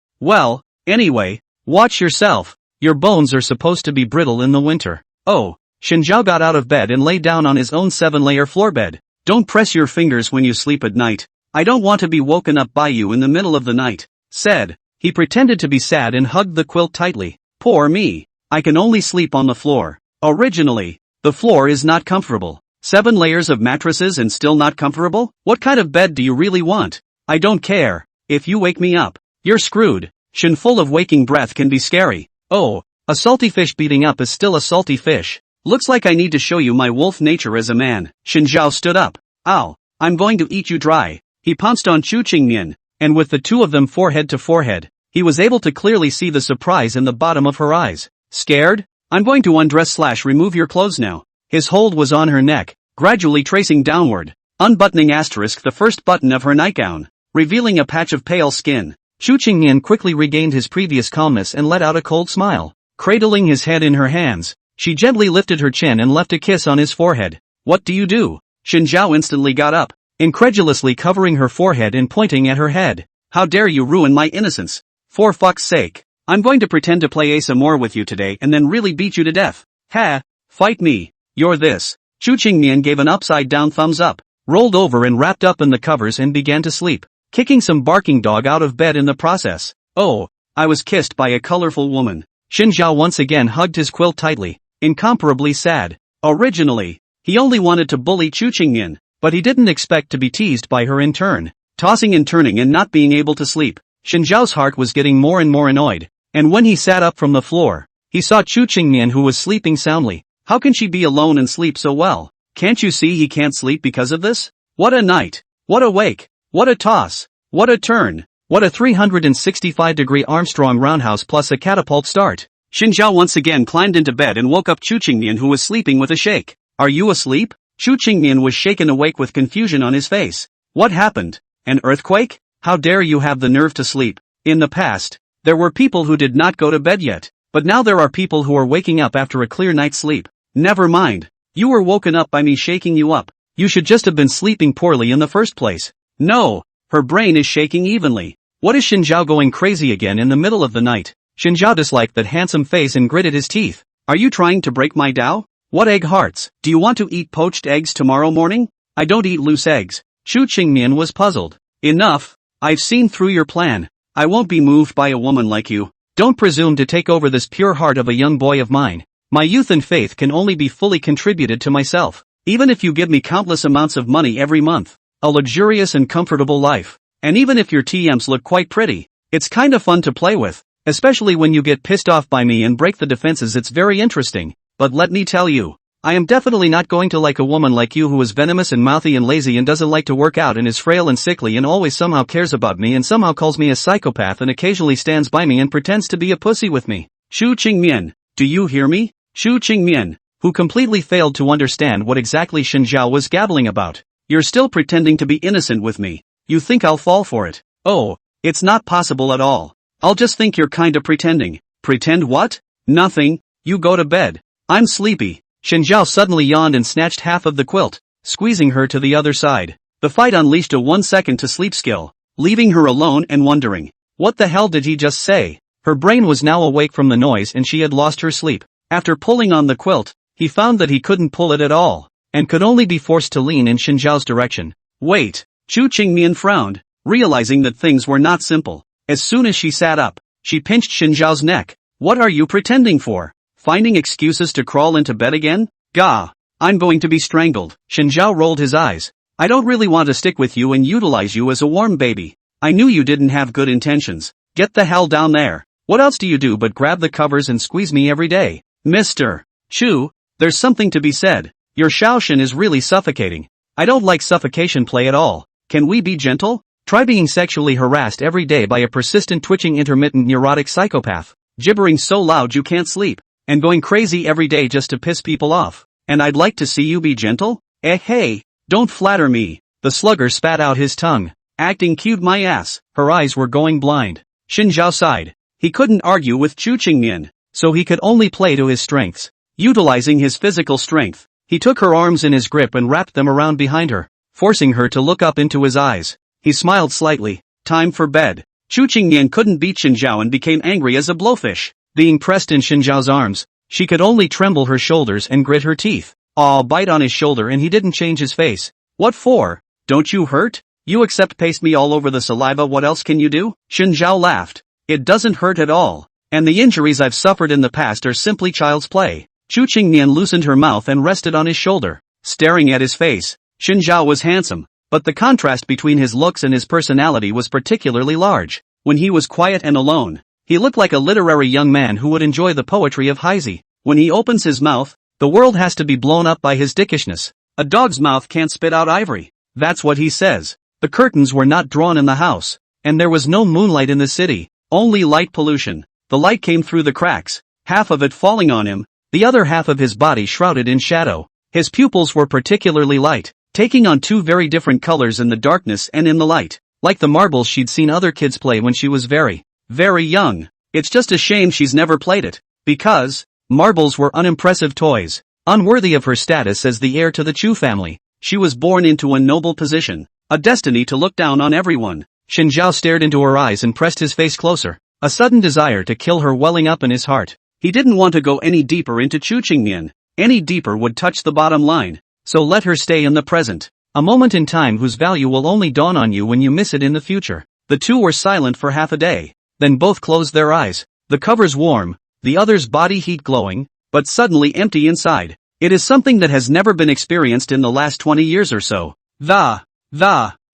anyway, watch yourself. Your bones are supposed to be brittle in the winter. Oh. Xin Zhao got out of bed and lay down on his own 7-layer floor bed. Don't press your fingers when you sleep at night. I don't want to be woken up by you in the middle of the night, said. He pretended to be sad and hugged the quilt tightly. Poor me. I can only sleep on the floor. Originally, the floor is not comfortable. 7 layers of mattresses and still not comfortable? What kind of bed do you really want? I don't care. If you wake me up, you're screwed. Xin full of waking breath can be scary. Oh, a salty fish beating up is still a salty fish. Looks like I need to show you my wolf nature as a man. Xin Zhao stood up. Ow, I'm going to eat you dry. He pounced on Chu Qingmian, and with the two of them forehead to forehead, he was able to clearly see the surprise in the bottom of her eyes. Scared? I'm going to undress/remove your clothes now. His hold was on her neck, gradually tracing downward, unbuttoning the first button of her nightgown, revealing a patch of pale skin. Chu Qingmian quickly regained his previous calmness and let out a cold smile. Cradling his head in her hands, she gently lifted her chin and left a kiss on his forehead. What do you do? Xin Zhao instantly got up, incredulously covering her forehead and pointing at her head. How dare you ruin my innocence? For fuck's sake. I'm going to pretend to play Ace Amore with you today and then really beat you to death. Ha! Fight me. You're this. Chu Qingmian gave an upside-down thumbs up, rolled over and wrapped up in the covers and began to sleep, kicking some barking dog out of bed in the process. Oh, I was kissed by a colorful woman. Xin Zhao once again hugged his quilt tightly, incomparably sad. Originally, he only wanted to bully Chu Qingmian, but he didn't expect to be teased by her in turn. Tossing and turning and not being able to sleep, Xin Zhao's heart was getting more and more annoyed, and when he sat up from the floor, he saw Chu Qingmian who was sleeping soundly. How can she be alone and sleep so well? Can't you see he can't sleep because of this? What a night! What a wake! What a toss! What a turn! What a 365-degree Armstrong roundhouse plus a catapult start! Xin Zhao once again climbed into bed and woke up Chu Qingmian who was sleeping with a shake. Are you asleep? Chu Qingmian was shaken awake with confusion on his face. What happened? An earthquake? How dare you have the nerve to sleep? In the past, there were people who did not go to bed yet, but now there are people who are waking up after a clear night's sleep. Never mind. You were woken up by me shaking you up. You should just have been sleeping poorly in the first place. No, her brain is shaking evenly. What is Xin Zhao going crazy again in the middle of the night? Xin Zhao disliked that handsome face and gritted his teeth. Are you trying to break my Tao? What egg hearts? Do you want to eat poached eggs tomorrow morning? I don't eat loose eggs. Chu Qingmian was puzzled. Enough. I've seen through your plan. I won't be moved by a woman like you. Don't presume to take over this pure heart of a young boy of mine. My youth and faith can only be fully contributed to myself. Even if you give me countless amounts of money every month, a luxurious and comfortable life, and even if your TMs look quite pretty, it's kinda fun to play with, Especially when you get pissed off by me and break the defenses, it's very interesting. But let me tell you, I am definitely not going to like a woman like you who is venomous and mouthy and lazy and doesn't like to work out and is frail and sickly and always somehow cares about me and somehow calls me a psychopath and occasionally stands by me and pretends to be a pussy with me. Shu Qingmian, do you hear me? Shu Qingmian, who completely failed to understand what exactly Shen Zhao was gabbling about. You're still pretending to be innocent with me. You think I'll fall for it? Oh, it's not possible at all. I'll just think you're kinda pretending. Pretend what? Nothing, you go to bed. I'm sleepy. Shen Zhao suddenly yawned and snatched half of the quilt, squeezing her to the other side. The fight unleashed a 1-second to sleep skill, leaving her alone and wondering, what the hell did he just say? Her brain was now awake from the noise and she had lost her sleep. After pulling on the quilt, he found that he couldn't pull it at all, and could only be forced to lean in Shen Zhao's direction. Wait, Chu Qingmian frowned, realizing that things were not simple. As soon as she sat up, she pinched Shen Zhao's neck. What are you pretending for? Finding excuses to crawl into bed again? Gah! I'm going to be strangled. Shen Zhao rolled his eyes. I don't really want to stick with you and utilize you as a warm baby. I knew you didn't have good intentions. Get the hell down there. What else do you do but grab the covers and squeeze me every day? Mr. Chu, there's something to be said. Your Shaoshan is really suffocating. I don't like suffocation play at all. Can we be gentle? Try being sexually harassed every day by a persistent twitching intermittent neurotic psychopath, gibbering so loud you can't sleep, and going crazy every day just to piss people off. And I'd like to see you be gentle? Hey, don't flatter me. The slugger spat out his tongue. Acting cute my ass. Her eyes were going blind. Shen Zhao sighed. He couldn't argue with Chu Qingmian, so he could only play to his strengths. Utilizing his physical strength, he took her arms in his grip and wrapped them around behind her, forcing her to look up into his eyes. He smiled slightly. Time for bed. Chu Qingmian couldn't beat Shen Zhao and became angry as a blowfish. Being pressed in Shen Zhao's arms, she could only tremble her shoulders and grit her teeth. Aw, bite on his shoulder and he didn't change his face. What for? Don't you hurt? You accept paste me all over the saliva, what else can you do? Shen Zhao laughed. It doesn't hurt at all. And the injuries I've suffered in the past are simply child's play. Chu Qingmian loosened her mouth and rested on his shoulder, staring at his face. Shen Zhao was handsome, but the contrast between his looks and his personality was particularly large. When he was quiet and alone, he looked like a literary young man who would enjoy the poetry of Heisey. When he opens his mouth, the world has to be blown up by his dickishness. A dog's mouth can't spit out ivory. That's what he says. The curtains were not drawn in the house, and there was no moonlight in the city, only light pollution. The light came through the cracks, half of it falling on him, the other half of his body shrouded in shadow. His pupils were particularly light, taking on two very different colors in the darkness and in the light, like the marbles she'd seen other kids play when she was very, very young. It's just a shame she's never played it, because marbles were unimpressive toys, unworthy of her status as the heir to the Chu family. She was born into a noble position, a destiny to look down on everyone. Shen Zhao stared into her eyes and pressed his face closer, a sudden desire to kill her welling up in his heart. He didn't want to go any deeper into Chu Qingmian. Any deeper would touch the bottom line, so let her stay in the present. A moment in time whose value will only dawn on you when you miss it in the future. The two were silent for half a day, then both closed their eyes, the covers warm, the other's body heat glowing, but suddenly empty inside. It is something that has never been experienced in the last 20 years or so. The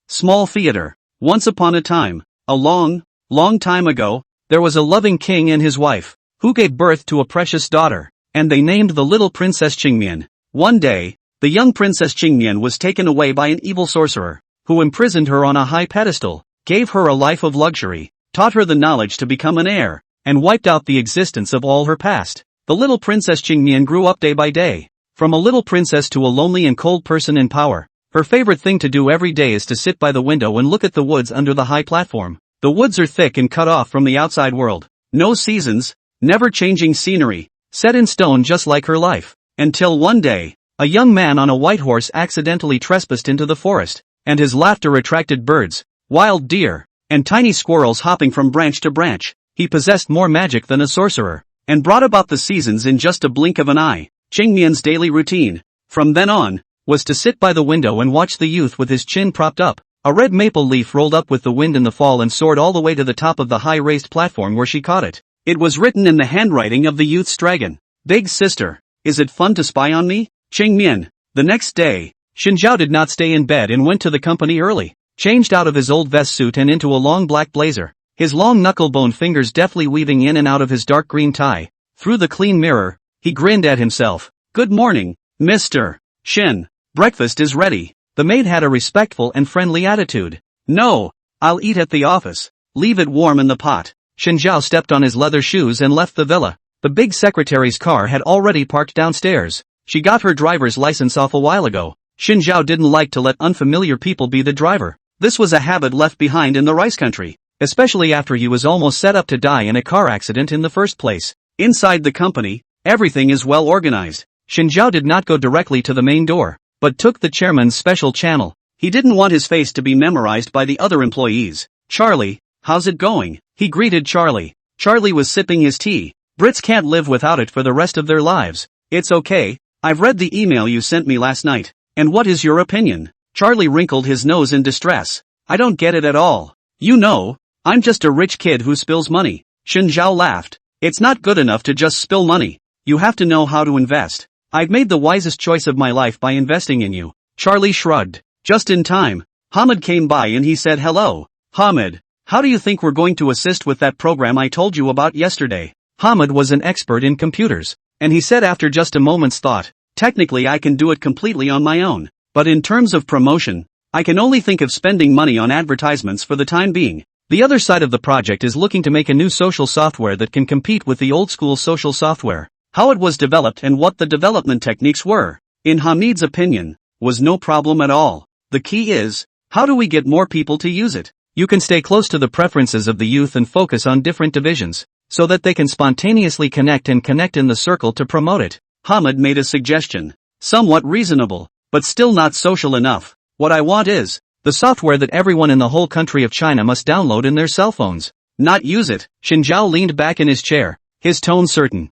small theater. Once upon a time, a long time ago, there was a loving king and his wife, who gave birth to a precious daughter, and they named the little Princess Qingmian. One day, the young Princess Qingmian was taken away by an evil sorcerer, who imprisoned her on a high pedestal, gave her a life of luxury, taught her the knowledge to become an heir, and wiped out the existence of all her past. The little Princess Qingmian grew up day by day, from a little princess to a lonely and cold person in power. Her favorite thing to do every day is to sit by the window and look at the woods under the high platform. The woods are thick and cut off from the outside world. No seasons, never changing scenery, set in stone just like her life. Until one day, a young man on a white horse accidentally trespassed into the forest, and his laughter attracted birds, wild deer, and tiny squirrels hopping from branch to branch. He possessed more magic than a sorcerer, and brought about the seasons in just a blink of an eye. Qingmian's daily routine, from then on, was to sit by the window and watch the youth with his chin propped up. A red maple leaf rolled up with the wind in the fall and soared all the way to the top of the high raised platform where she caught it. It was written in the handwriting of the youth's dragon. Big sister, is it fun to spy on me? Qingmian. The next day, Shen Zhao did not stay in bed and went to the company early, changed out of his old vest suit and into a long black blazer, his long knuckle-bone fingers deftly weaving in and out of his dark green tie. Through the clean mirror, he grinned at himself. "Good morning, Mr. Shin. Breakfast is ready." The maid had a respectful and friendly attitude. "No, I'll eat at the office. Leave it warm in the pot." Shin Zhao stepped on his leather shoes and left the villa. The big secretary's car had already parked downstairs. She got her driver's license off a while ago. Shin Zhao didn't like to let unfamiliar people be the driver. This was a habit left behind in the rice country, especially after he was almost set up to die in a car accident in the first place. Inside the company, everything is well organized. Shin Zhao did not go directly to the main door, but took the chairman's special channel. He didn't want his face to be memorized by the other employees. "Charlie, how's it going?" he greeted Charlie. Charlie was sipping his tea. Brits can't live without it for the rest of their lives. "It's okay, I've read the email you sent me last night. And what is your opinion?" Charlie wrinkled his nose in distress. "I don't get it at all. You know, I'm just a rich kid who spills money." Shin Zhao laughed. "It's not good enough to just spill money. You have to know how to invest. I've made the wisest choice of my life by investing in you." Charlie shrugged. Just in time, Hamid came by and he said hello. "Hamid, how do you think we're going to assist with that program I told you about yesterday?" Hamid was an expert in computers, and he said after just a moment's thought, "Technically I can do it completely on my own, but in terms of promotion, I can only think of spending money on advertisements for the time being. The other side of the project is looking to make a new social software that can compete with the old-school social software. How it was developed and what the development techniques were, in Hamid's opinion, was no problem at all. The key is, how do we get more people to use it? You can stay close to the preferences of the youth and focus on different divisions, so that they can spontaneously connect in the circle to promote it." Hamid made a suggestion. "Somewhat reasonable, but still not social enough. What I want is the software that everyone in the whole country of China must download in their cell phones. Not use it." Shin Zhao leaned back in his chair, his tone certain.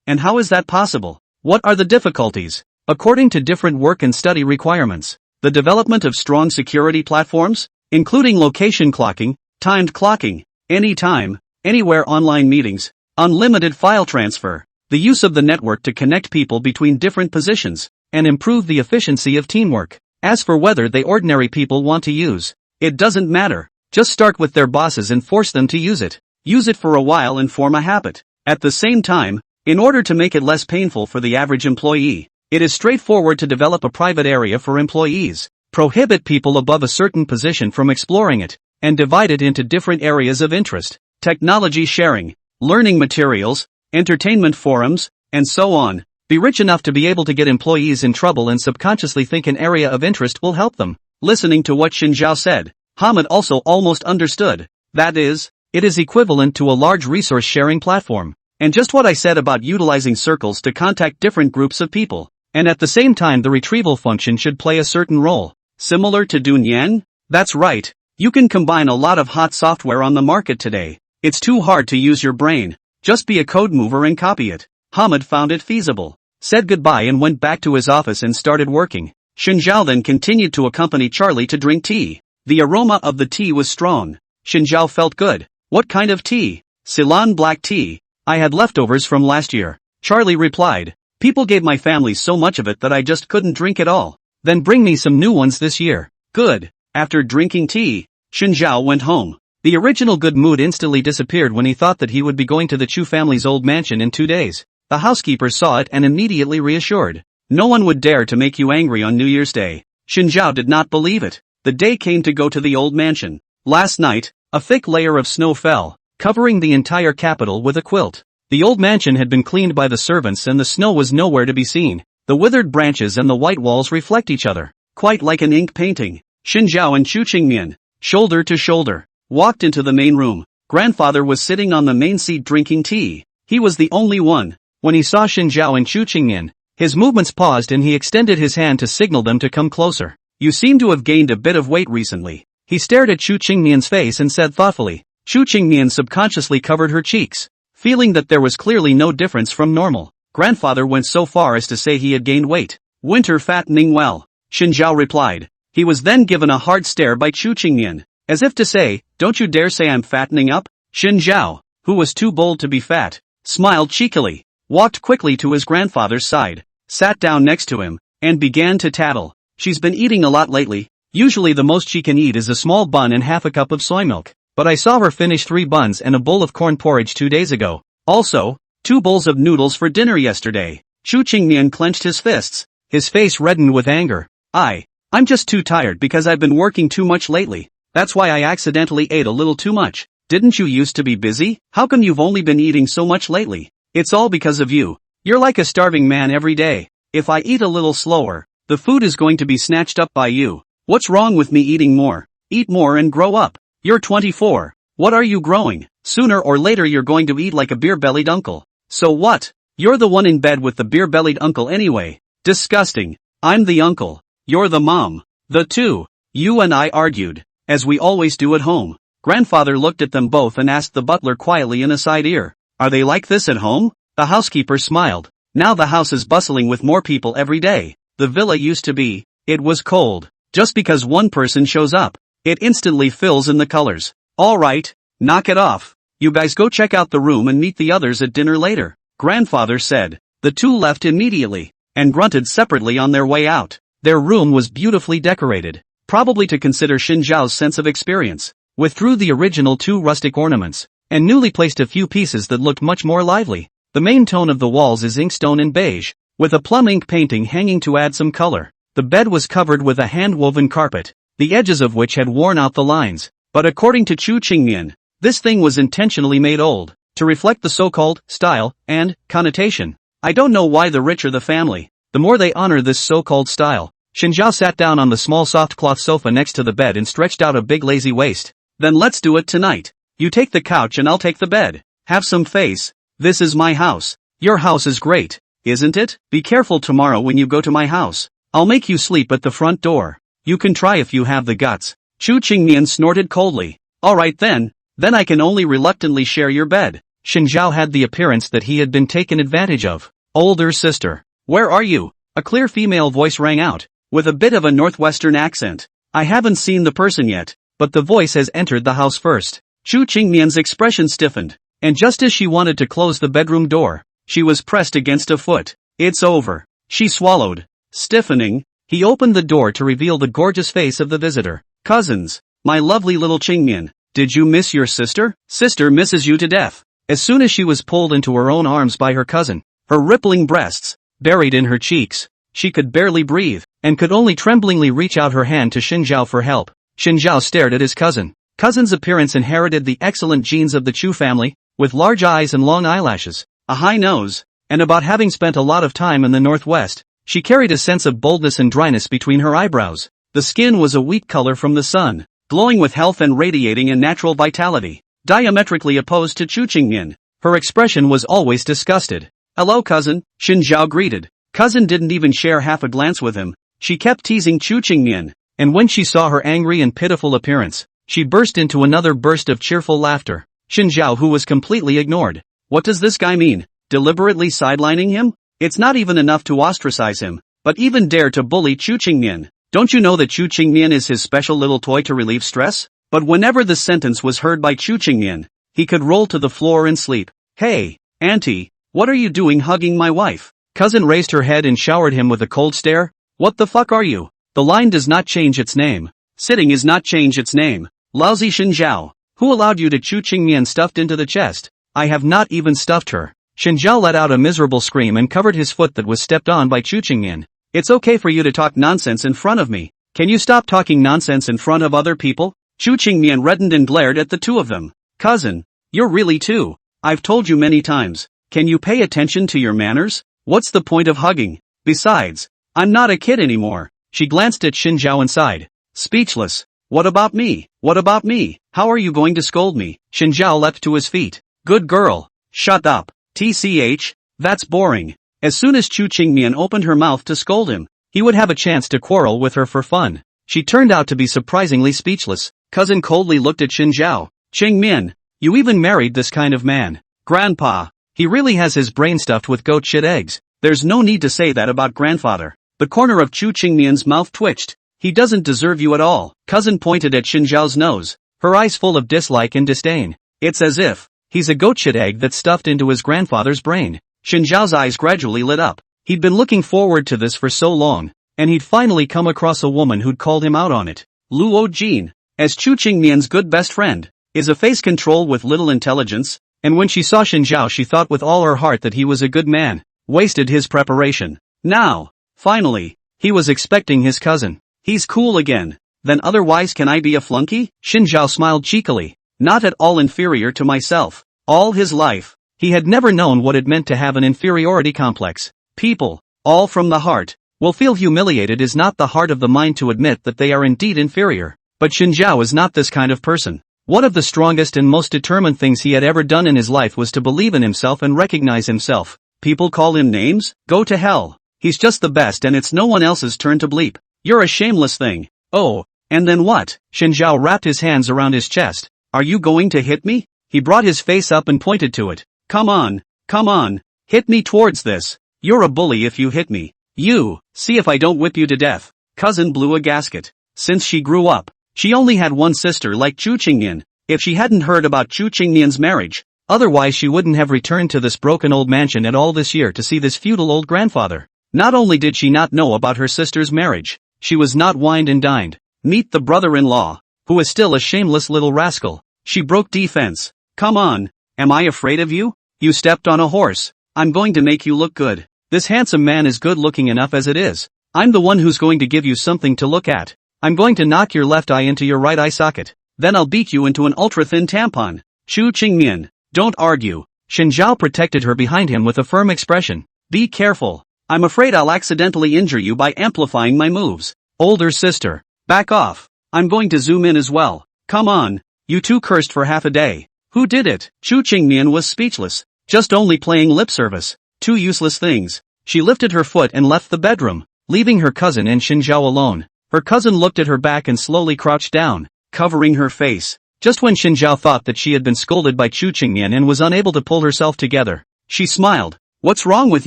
And how is that possible? What are the difficulties?" "According to different work and study requirements, the development of strong security platforms, including location clocking, timed clocking, anytime, anywhere online meetings, unlimited file transfer, the use of the network to connect people between different positions, and improve the efficiency of teamwork. As for whether they ordinary people want to use, it doesn't matter. Just start with their bosses and force them to use it. Use it for a while and form a habit. At the same time, in order to make it less painful for the average employee, it is straightforward to develop a private area for employees. Prohibit people above a certain position from exploring it, and divide it into different areas of interest. Technology sharing, learning materials, entertainment forums, and so on. Be rich enough to be able to get employees in trouble and subconsciously think an area of interest will help them." Listening to what Shin Zhao said, Hamid also almost understood. That is, it is equivalent to a large resource sharing platform. And just what I said about utilizing circles to contact different groups of people. And at the same time the retrieval function should play a certain role. Similar to Dunyan? That's right. You can combine a lot of hot software on the market today. It's too hard to use your brain. Just be a code mover and copy it. Hamid found it feasible, said goodbye and went back to his office and started working. Shin Zhao then continued to accompany Charlie to drink tea. The aroma of the tea was strong. Shin Zhao felt good. "What kind of tea?" "Ceylon black tea. I had leftovers from last year." Charlie replied. "People gave my family so much of it that I just couldn't drink it all." "Then bring me some new ones this year." "Good." After drinking tea, Shin Zhao went home. The original good mood instantly disappeared when he thought that he would be going to the Chu family's old mansion in 2 days. The housekeeper saw it and immediately reassured. "No one would dare to make you angry on New Year's Day." Shin Zhao did not believe it. The day came to go to the old mansion. Last night, a thick layer of snow fell, covering the entire capital with a quilt. The old mansion had been cleaned by the servants and the snow was nowhere to be seen. The withered branches and the white walls reflect each other, quite like an ink painting. Shin Zhao and Chu Qingmian, shoulder to shoulder, walked into the main room. Grandfather was sitting on the main seat drinking tea. He was the only one. When he saw Shin Zhao and Chu Qingmian, his movements paused and he extended his hand to signal them to come closer. "You seem to have gained a bit of weight recently." He stared at Chu Qingmian's face and said thoughtfully. Chu Qingmian subconsciously covered her cheeks, feeling that there was clearly no difference from normal. Grandfather went so far as to say he had gained weight. "Winter fattening well," Shin Zhao replied. He was then given a hard stare by Chu Qingmian, as if to say, "Don't you dare say I'm fattening up?" Shin Zhao, who was too bold to be fat, smiled cheekily, walked quickly to his grandfather's side, sat down next to him, and began to tattle. "She's been eating a lot lately. Usually the most she can eat is a small bun and half a cup of soy milk. but I saw her finish 3 buns and a bowl of corn porridge 2 days ago. Also, 2 bowls of noodles for dinner yesterday. Chu Qingmian clenched his fists. His face reddened with anger. I'm just too tired because I've been working too much lately. That's why I accidentally ate a little too much. Didn't you used to be busy? How come you've only been eating so much lately? It's all because of you. You're like a starving man every day. If I eat a little slower, the food is going to be snatched up by you. What's wrong with me eating more? Eat more and grow up. You're 24. What are you growing? Sooner or later you're going to eat like a beer-bellied uncle. So what? You're the one in bed with the beer-bellied uncle anyway. Disgusting. I'm the uncle. You're the mom. The two. You and I argued, as we always do at home. Grandfather looked at them both and asked the butler quietly in a side ear, "Are they like this at home?" The housekeeper smiled. Now the house is bustling with more people every day. The villa used to be. It was cold. Just because one person shows up, it instantly fills in the colors. Alright, knock it off. You guys go check out the room and meet the others at dinner later, Grandfather said. The two left immediately, and grunted separately on their way out. Their room was beautifully decorated, probably to consider Xinjiao's sense of experience. Withdrew the original 2 rustic ornaments, and newly placed a few pieces that looked much more lively. The main tone of the walls is inkstone and beige, with a plum ink painting hanging to add some color. The bed was covered with a hand-woven carpet, the edges of which had worn out the lines. But according to Chu Qingmian, this thing was intentionally made old, to reflect the so-called style and connotation. I don't know why the richer the family, the more they honor this so-called style. Xinjiao sat down on the small soft cloth sofa next to the bed and stretched out a big lazy waist. Then let's do it tonight. You take the couch and I'll take the bed. Have some face. This is my house. Your house is great, isn't it? Be careful tomorrow when you go to my house. I'll make you sleep at the front door. You can try if you have the guts. Chu Qingmian snorted coldly. Alright then I can only reluctantly share your bed. Xinjiao had the appearance that he had been taken advantage of. Older sister. Where are you? A clear female voice rang out, with a bit of a northwestern accent. I haven't seen the person yet, but the voice has entered the house first. Chu Qingmian's expression stiffened, and just as she wanted to close the bedroom door, she was pressed against a foot. It's over. She swallowed. Stiffening, he opened the door to reveal the gorgeous face of the visitor. Cousins, my lovely little Qingmian, did you miss your sister? Sister misses you to death. As soon as she was pulled into her own arms by her cousin, her rippling breasts, buried in her cheeks, she could barely breathe, and could only tremblingly reach out her hand to Xinjiao for help. Xinjiao stared at his cousin. Cousin's appearance inherited the excellent genes of the Chu family, with large eyes and long eyelashes, a high nose, and about having spent a lot of time in the northwest, she carried a sense of boldness and dryness between her eyebrows. The skin was a wheat color from the sun, glowing with health and radiating a natural vitality, diametrically opposed to Chu Qingmian. Her expression was always disgusted. Hello cousin, Xinjiao greeted. Cousin didn't even share half a glance with him. She kept teasing Chu Qingmian, and when she saw her angry and pitiful appearance, she burst into another burst of cheerful laughter. Xinjiao, who was completely ignored. What does this guy mean? Deliberately sidelining him? It's not even enough to ostracize him, but even dare to bully Chu Qingmian. Don't you know that Chu Qingmian is his special little toy to relieve stress? But whenever the sentence was heard by Chu Qingmian, he could roll to the floor and sleep. Hey, auntie, what are you doing hugging my wife? Cousin raised her head and showered him with a cold stare. What the fuck are you? The line does not change its name. Sitting is not change its name. Lousy Xinjiao. Who allowed you to Chu Qingmian stuffed into the chest? I have not even stuffed her. Xinjiao let out a miserable scream and covered his foot that was stepped on by Chu Qingmian. It's okay for you to talk nonsense in front of me. Can you stop talking nonsense in front of other people? Chu Qingmian reddened and glared at the two of them. Cousin, you're really too. I've told you many times. Can you pay attention to your manners? What's the point of hugging? Besides, I'm not a kid anymore. She glanced at Xinjiao and sighed. Speechless. What about me? What about me? How are you going to scold me? Xinjiao leapt to his feet. Good girl. Shut up. TCH, that's boring. As soon as Chu Qingmian opened her mouth to scold him, he would have a chance to quarrel with her for fun. She turned out to be surprisingly speechless. Cousin coldly looked at Xinjiao. Qingmian, you even married this kind of man. Grandpa, he really has his brain stuffed with goat shit eggs. There's no need to say that about grandfather. The corner of Chu Qingmian's mouth twitched. He doesn't deserve you at all. Cousin pointed at Xinjiao's nose, her eyes full of dislike and disdain. It's as if he's a goat shit egg that's stuffed into his grandfather's brain. Xinjiao's eyes gradually lit up. He'd been looking forward to this for so long, and he'd finally come across a woman who'd called him out on it. Luo Jin, as Chu Qingmian's good best friend, Is a face control with little intelligence? And when she saw Shinzhao she thought with all her heart that he was a good man. Wasted his preparation. Now, finally, he was expecting his cousin. He's cool again. Then otherwise can I be a flunky? Shinzhao smiled cheekily. Not at all inferior to myself. All his life, he had never known what it meant to have an inferiority complex. People, all from the heart, will feel humiliated. Is not the heart of the mind to admit that they are indeed inferior. But Shinzhao is not this kind of person. One of the strongest and most determined things he had ever done in his life was to believe in himself and recognize himself. People call him names? Go to hell. He's just the best and it's no one else's turn to bleep. You're a shameless thing. Oh, and then what? Shinzhao wrapped his hands around his chest. Are you going to hit me? He brought his face up and pointed to it. Come on, hit me towards this. You're a bully if you hit me. You, see if I don't whip you to death. Cousin blew a gasket. Since she grew up, she only had one sister like Chu Qingnian. If she hadn't heard about Chu Qingnian's marriage, otherwise she wouldn't have returned to this broken old mansion at all this year to see this feudal old grandfather. Not only did she not know about her sister's marriage, she was not wined and dined. Meet the brother-in-law, who is still a shameless little rascal. She broke defense. Come on, am I afraid of you? You stepped on a horse. I'm going to make you look good. This handsome man is good looking enough as it is. I'm the one who's going to give you something to look at. I'm going to knock your left eye into your right eye socket. Then I'll beat you into an ultra-thin tampon. Chu Qingmian, don't argue. Shinzhao protected her behind him with a firm expression. Be careful. I'm afraid I'll accidentally injure you by amplifying my moves. Older sister, back off. I'm going to zoom in as well. Come on. You two cursed for half a day. Who did it? Chu Qingmian was speechless. Just only playing lip service. Two useless things. She lifted her foot and left the bedroom, leaving her cousin and Shinzhao alone. Her cousin looked at her back and slowly crouched down, covering her face. Just when Shinzhao thought that she had been scolded by Chu Qingmian and was unable to pull herself together, she smiled. What's wrong with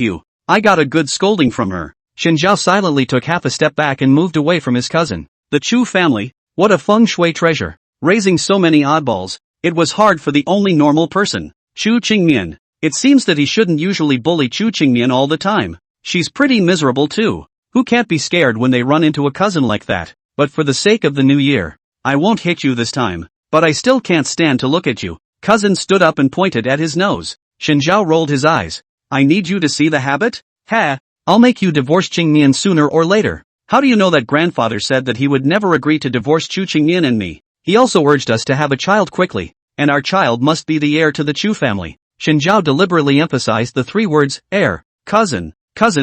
you? I got a good scolding from her. Shinzhao silently took half a step back and moved away from his cousin. The Chu family, what a feng shui treasure. Raising so many oddballs, it was hard for the only normal person, Chu Qingmian. It seems that he shouldn't usually bully Chu Qingmian all the time. She's pretty miserable too. Who can't be scared when they run into a cousin like that? But for the sake of the new year, I won't hit you this time. But I still can't stand to look at you. Cousin stood up and pointed at his nose. Shinzhao rolled his eyes. I need you to see the habit? Ha! I'll make you divorce Qingmian sooner or later. How do you know that grandfather said that he would never agree to divorce Chu Qingmian and me? He also urged us to have a child quickly, and our child must be the heir to the Chu family. Shinzhao deliberately emphasized the three words, heir. Cousin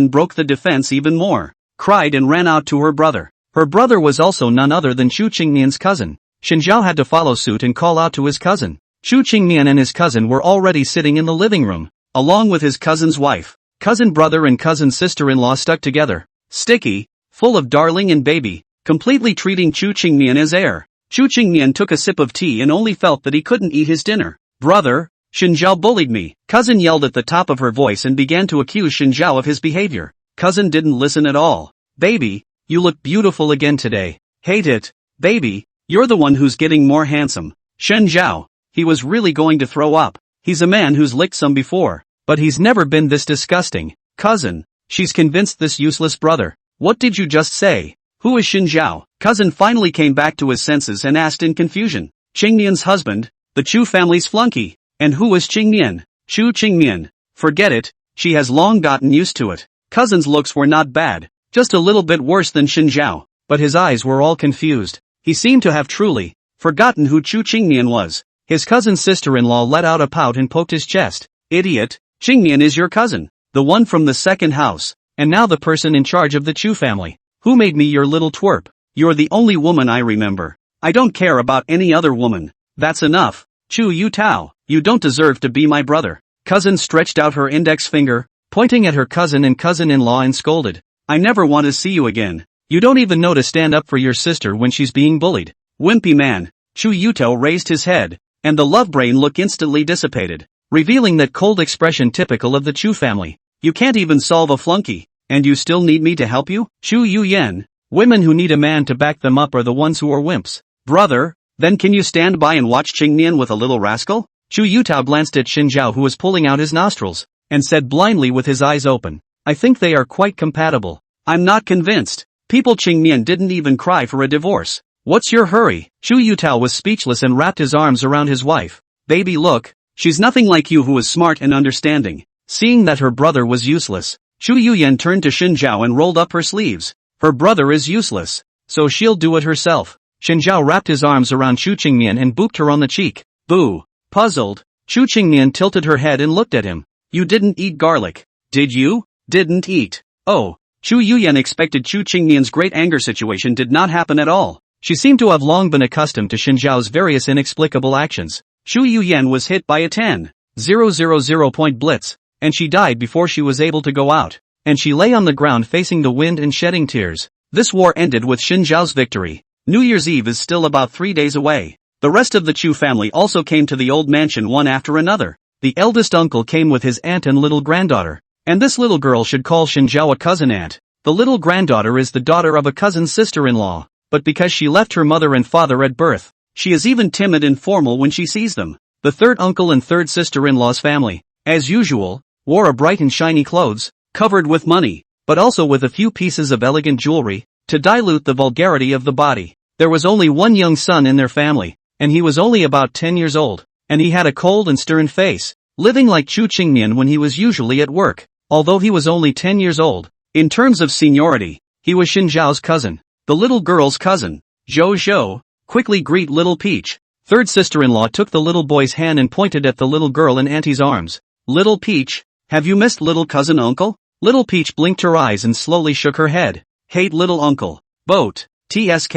broke the defense even more, cried and ran out to her brother. Her brother was also none other than Chu Qingmian's cousin. Shinzhao had to follow suit and call out to his cousin. Chu Qingmian and his cousin were already sitting in the living room, along with his cousin's wife. Cousin brother and cousin sister-in-law stuck together, sticky, full of darling and baby, completely treating Chu Qingmian as heir. Chu Qingmian took a sip of tea and only felt that he couldn't eat his dinner. Brother, Shinzhao bullied me. Cousin yelled at the top of her voice and began to accuse Shinzhao of his behavior. Cousin didn't listen at all. Baby, you look beautiful again today. Hate it. Baby, you're the one who's getting more handsome. Shinzhao, he was really going to throw up. He's a man who's licked some before, but he's never been this disgusting. Cousin, she's convinced this useless brother. What did you just say? Who is Shinzhao? Cousin finally came back to his senses and asked in confusion. Qingmian's husband, the Chu family's flunky. And who is Qingmian? Chu Qingmian. Forget it, she has long gotten used to it. Cousin's looks were not bad, just a little bit worse than Shinzhao, but his eyes were all confused. He seemed to have truly forgotten who Chu Qingmian was. His cousin's sister-in-law let out a pout and poked his chest. Idiot, Qingmian is your cousin, the one from the second house, and now the person in charge of the Chu family. Who made me your little twerp? You're the only woman I remember. I don't care about any other woman. That's enough. Chu Yutao, you don't deserve to be my brother. Cousin stretched out her index finger, pointing at her cousin and cousin-in-law and scolded. I never want to see you again. You don't even know to stand up for your sister when she's being bullied. Wimpy man. Chu Yutao raised his head, and the love brain look instantly dissipated, revealing that cold expression typical of the Chu family. You can't even solve a flunky, and you still need me to help you? Chu Yuyen. Women who need a man to back them up are the ones who are wimps. Brother, then can you stand by and watch Qingmian with a little rascal? Chu Yutao glanced at Shinzhao who was pulling out his nostrils, and said blindly with his eyes open. I think they are quite compatible. I'm not convinced. People Qingmian didn't even cry for a divorce. What's your hurry? Chu Yutao was speechless and wrapped his arms around his wife. Baby, look, she's nothing like you, who is smart and understanding. Seeing that her brother was useless, Chu Yuyan turned to Xinjiao and rolled up her sleeves. Her brother is useless, so she'll do it herself. Xinjiao wrapped his arms around Chu Qingmian and booped her on the cheek. Boo. Puzzled, Chu Qingmian tilted her head and looked at him. You didn't eat garlic, did you? Didn't eat. Oh. Chu Yuyan expected Chu Qingmian's great anger situation did not happen at all. She seemed to have long been accustomed to Xinjiao's various inexplicable actions. Chu Yuyan was hit by a 10,000 point blitz, and she died before she was able to go out, and she lay on the ground facing the wind and shedding tears. This war ended with Xinjiao's victory. New Year's Eve is still about 3 days away. The rest of the Chu family also came to the old mansion one after another. The eldest uncle came with his aunt and little granddaughter. And this little girl should call Xinjiao a cousin aunt. The little granddaughter is the daughter of a cousin's sister-in-law, but because she left her mother and father at birth, she is even timid and formal when she sees them. The third uncle and third sister-in-law's family, as usual, wore a bright and shiny clothes, covered with money, but also with a few pieces of elegant jewelry, to dilute the vulgarity of the body. There was only one young son in their family, and he was only about 10 years old, and he had a cold and stern face, living like Chu Qingmian when he was usually at work. Although he was only 10 years old, in terms of seniority, he was Xinjiao's cousin, the little girl's cousin. Zhou, quickly greet little Peach. Third sister-in-law took the little boy's hand and pointed at the little girl in Auntie's arms. Little Peach, have you missed little cousin uncle? Little Peach blinked her eyes and slowly shook her head. Hate little uncle. Boat. TSK.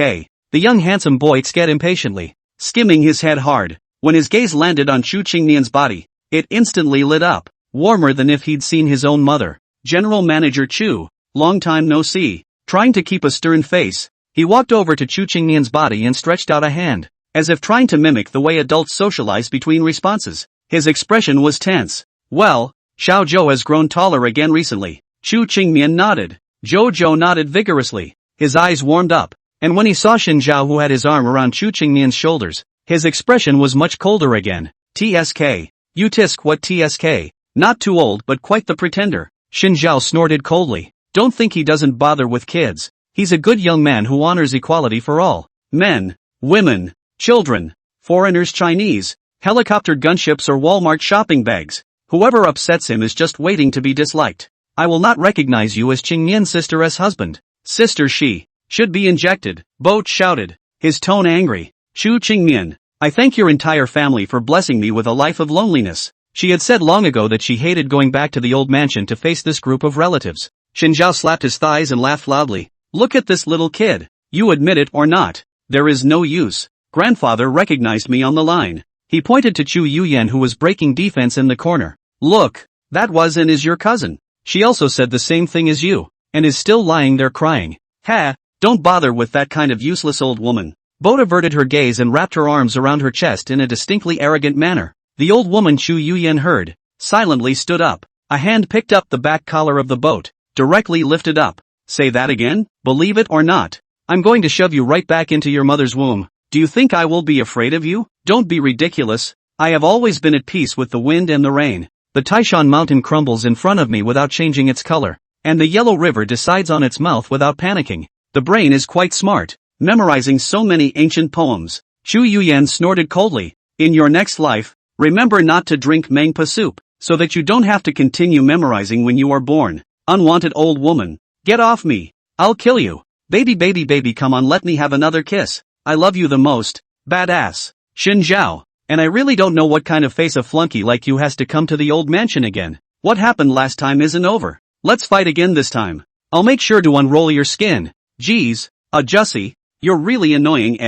The young handsome boy scat impatiently, skimming his head hard. When his gaze landed on Chu Qingmian's body, it instantly lit up. Warmer than if he'd seen his own mother. General Manager Chu, long time no see. Trying to keep a stern face, he walked over to Chu Qingmian's body and stretched out a hand, as if trying to mimic the way adults socialize between responses. His expression was tense. Well, Xiao Zhou has grown taller again recently. Chu Qingmian nodded. Zhou nodded vigorously. His eyes warmed up, and when he saw Xinjiao, who had his arm around Chu Qingmian's shoulders, his expression was much colder again. TSK. You tisk what TSK? Not too old but quite the pretender. Xinjiao snorted coldly. Don't think he doesn't bother with kids. He's a good young man who honors equality for all. Men, women, children, foreigners, Chinese, helicoptered gunships or Walmart shopping bags. Whoever upsets him is just waiting to be disliked. I will not recognize you as Qingmian's sister as husband. Sister, she should be injected. Boat shouted, his tone angry. Chu Qingmian, I thank your entire family for blessing me with a life of loneliness. She had said long ago that she hated going back to the old mansion to face this group of relatives. Xinjiao slapped his thighs and laughed loudly. Look at this little kid. You admit it or not, there is no use. Grandfather recognized me on the line. He pointed to Chu Yuyan, who was breaking defense in the corner. Look, that was and is your cousin. She also said the same thing as you, and is still lying there crying. Ha, don't bother with that kind of useless old woman. Boat averted her gaze and wrapped her arms around her chest in a distinctly arrogant manner. The old woman Chu Yuyan heard, silently stood up. A hand picked up the back collar of the boat, directly lifted up. Say that again? Believe it or not, I'm going to shove you right back into your mother's womb. Do you think I will be afraid of you? Don't be ridiculous. I have always been at peace with the wind and the rain. The Taishan mountain crumbles in front of me without changing its color, and the Yellow River decides on its mouth without panicking. The brain is quite smart, memorizing so many ancient poems. Chu Yuyan snorted coldly. In your next life, remember not to drink mangpa soup, so that you don't have to continue memorizing when you are born. Unwanted old woman. Get off me. I'll kill you. Baby, come on, let me have another kiss. I love you the most. Badass. Xinjiao. And I really don't know what kind of face a flunky like you has to come to the old mansion again. What happened last time isn't over. Let's fight again this time. I'll make sure to unroll your skin. Geez, Jussie, you're really annoying.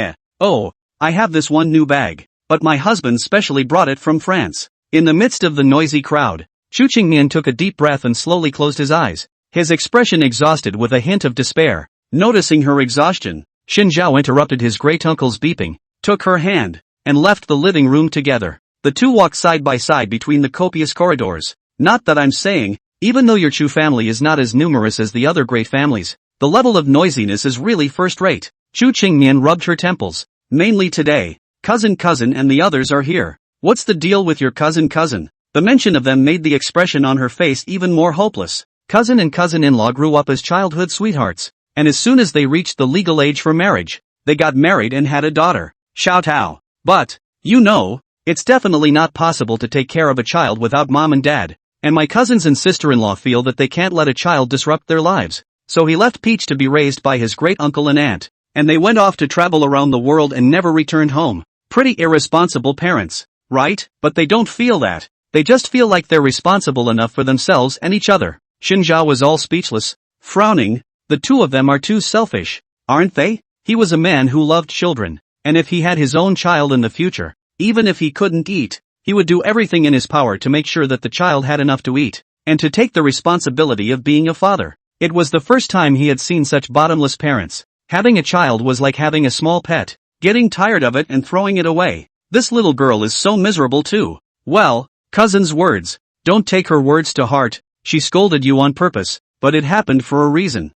Oh, I have this one new bag, but my husband specially brought it from France. In the midst of the noisy crowd, Chu Qingmian took a deep breath and slowly closed his eyes, his expression exhausted with a hint of despair. Noticing her exhaustion, Xinjiao interrupted his great uncle's beeping, took her hand, and left the living room together. The two walked side by side between the copious corridors. Not that I'm saying, even though your Chu family is not as numerous as the other great families, the level of noisiness is really first-rate. Chu Qingmian rubbed her temples. Mainly today, cousin and the others are here. What's the deal with your cousin? The mention of them made the expression on her face even more hopeless. Cousin and cousin-in-law grew up as childhood sweethearts, and as soon as they reached the legal age for marriage, they got married and had a daughter. Xiao Tao. But, you know, it's definitely not possible to take care of a child without mom and dad, and my cousins and sister-in-law feel that they can't let a child disrupt their lives. So he left Peach to be raised by his great uncle and aunt, and they went off to travel around the world and never returned home. Pretty irresponsible parents, right? But they don't feel that. They just feel like they're responsible enough for themselves and each other. Xinjiao was all speechless, frowning. The two of them are too selfish, aren't they? He was a man who loved children, and if he had his own child in the future, even if he couldn't eat, he would do everything in his power to make sure that the child had enough to eat, and to take the responsibility of being a father. It was the first time he had seen such bottomless parents. Having a child was like having a small pet, getting tired of it and throwing it away. This little girl is so miserable too. Well, cousin's words. Don't take her words to heart. She scolded you on purpose, but it happened for a reason.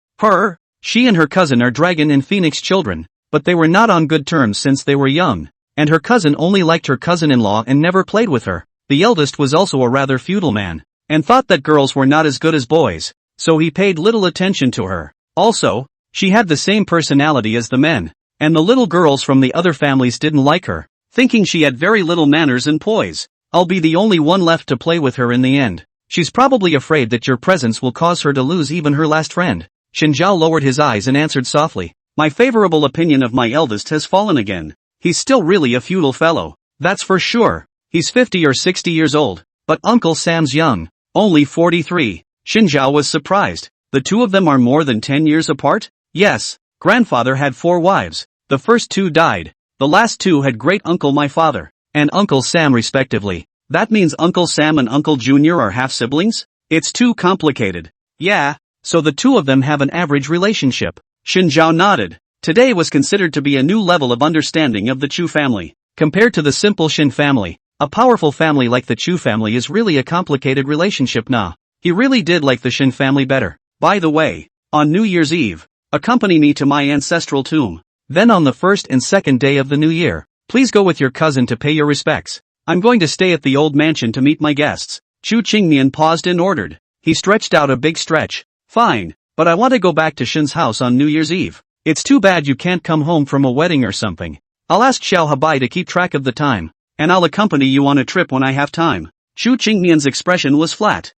She and her cousin are Dragon and Phoenix children, but they were not on good terms since they were young, and her cousin only liked her cousin-in-law and never played with her. The eldest was also a rather feudal man, and thought that girls were not as good as boys, so he paid little attention to her. Also, she had the same personality as the men, and the little girls from the other families didn't like her, thinking she had very little manners and poise. I'll be the only one left to play with her in the end. She's probably afraid that your presence will cause her to lose even her last friend. Xinjiao lowered his eyes and answered softly, my favorable opinion of my eldest has fallen again. He's still really a feudal fellow, that's for sure. He's 50 or 60 years old, but Uncle Sam's young, only 43. Xinjiao was surprised. The two of them are more than 10 years apart? Yes, grandfather had 4 wives. The first 2 died. The last 2 had great-uncle my father, and Uncle Sam respectively. That means Uncle Sam and Uncle Junior are half-siblings? It's too complicated. Yeah, so the two of them have an average relationship. Xinjiao nodded. Today was considered to be a new level of understanding of the Chu family. Compared to the simple Xin family, a powerful family like the Chu family is really a complicated relationship nah. He really did like the Xin family better. By the way, on New Year's Eve, accompany me to my ancestral tomb. Then on the first and second day of the new year, please go with your cousin to pay your respects. I'm going to stay at the old mansion to meet my guests. Chu Qingmian paused and ordered. He stretched out a big stretch. Fine, but I want to go back to Shin's house on New Year's Eve. It's too bad you can't come home from a wedding or something. I'll ask Xiao Habai to keep track of the time, and I'll accompany you on a trip when I have time. Chu Qingmian's expression was flat.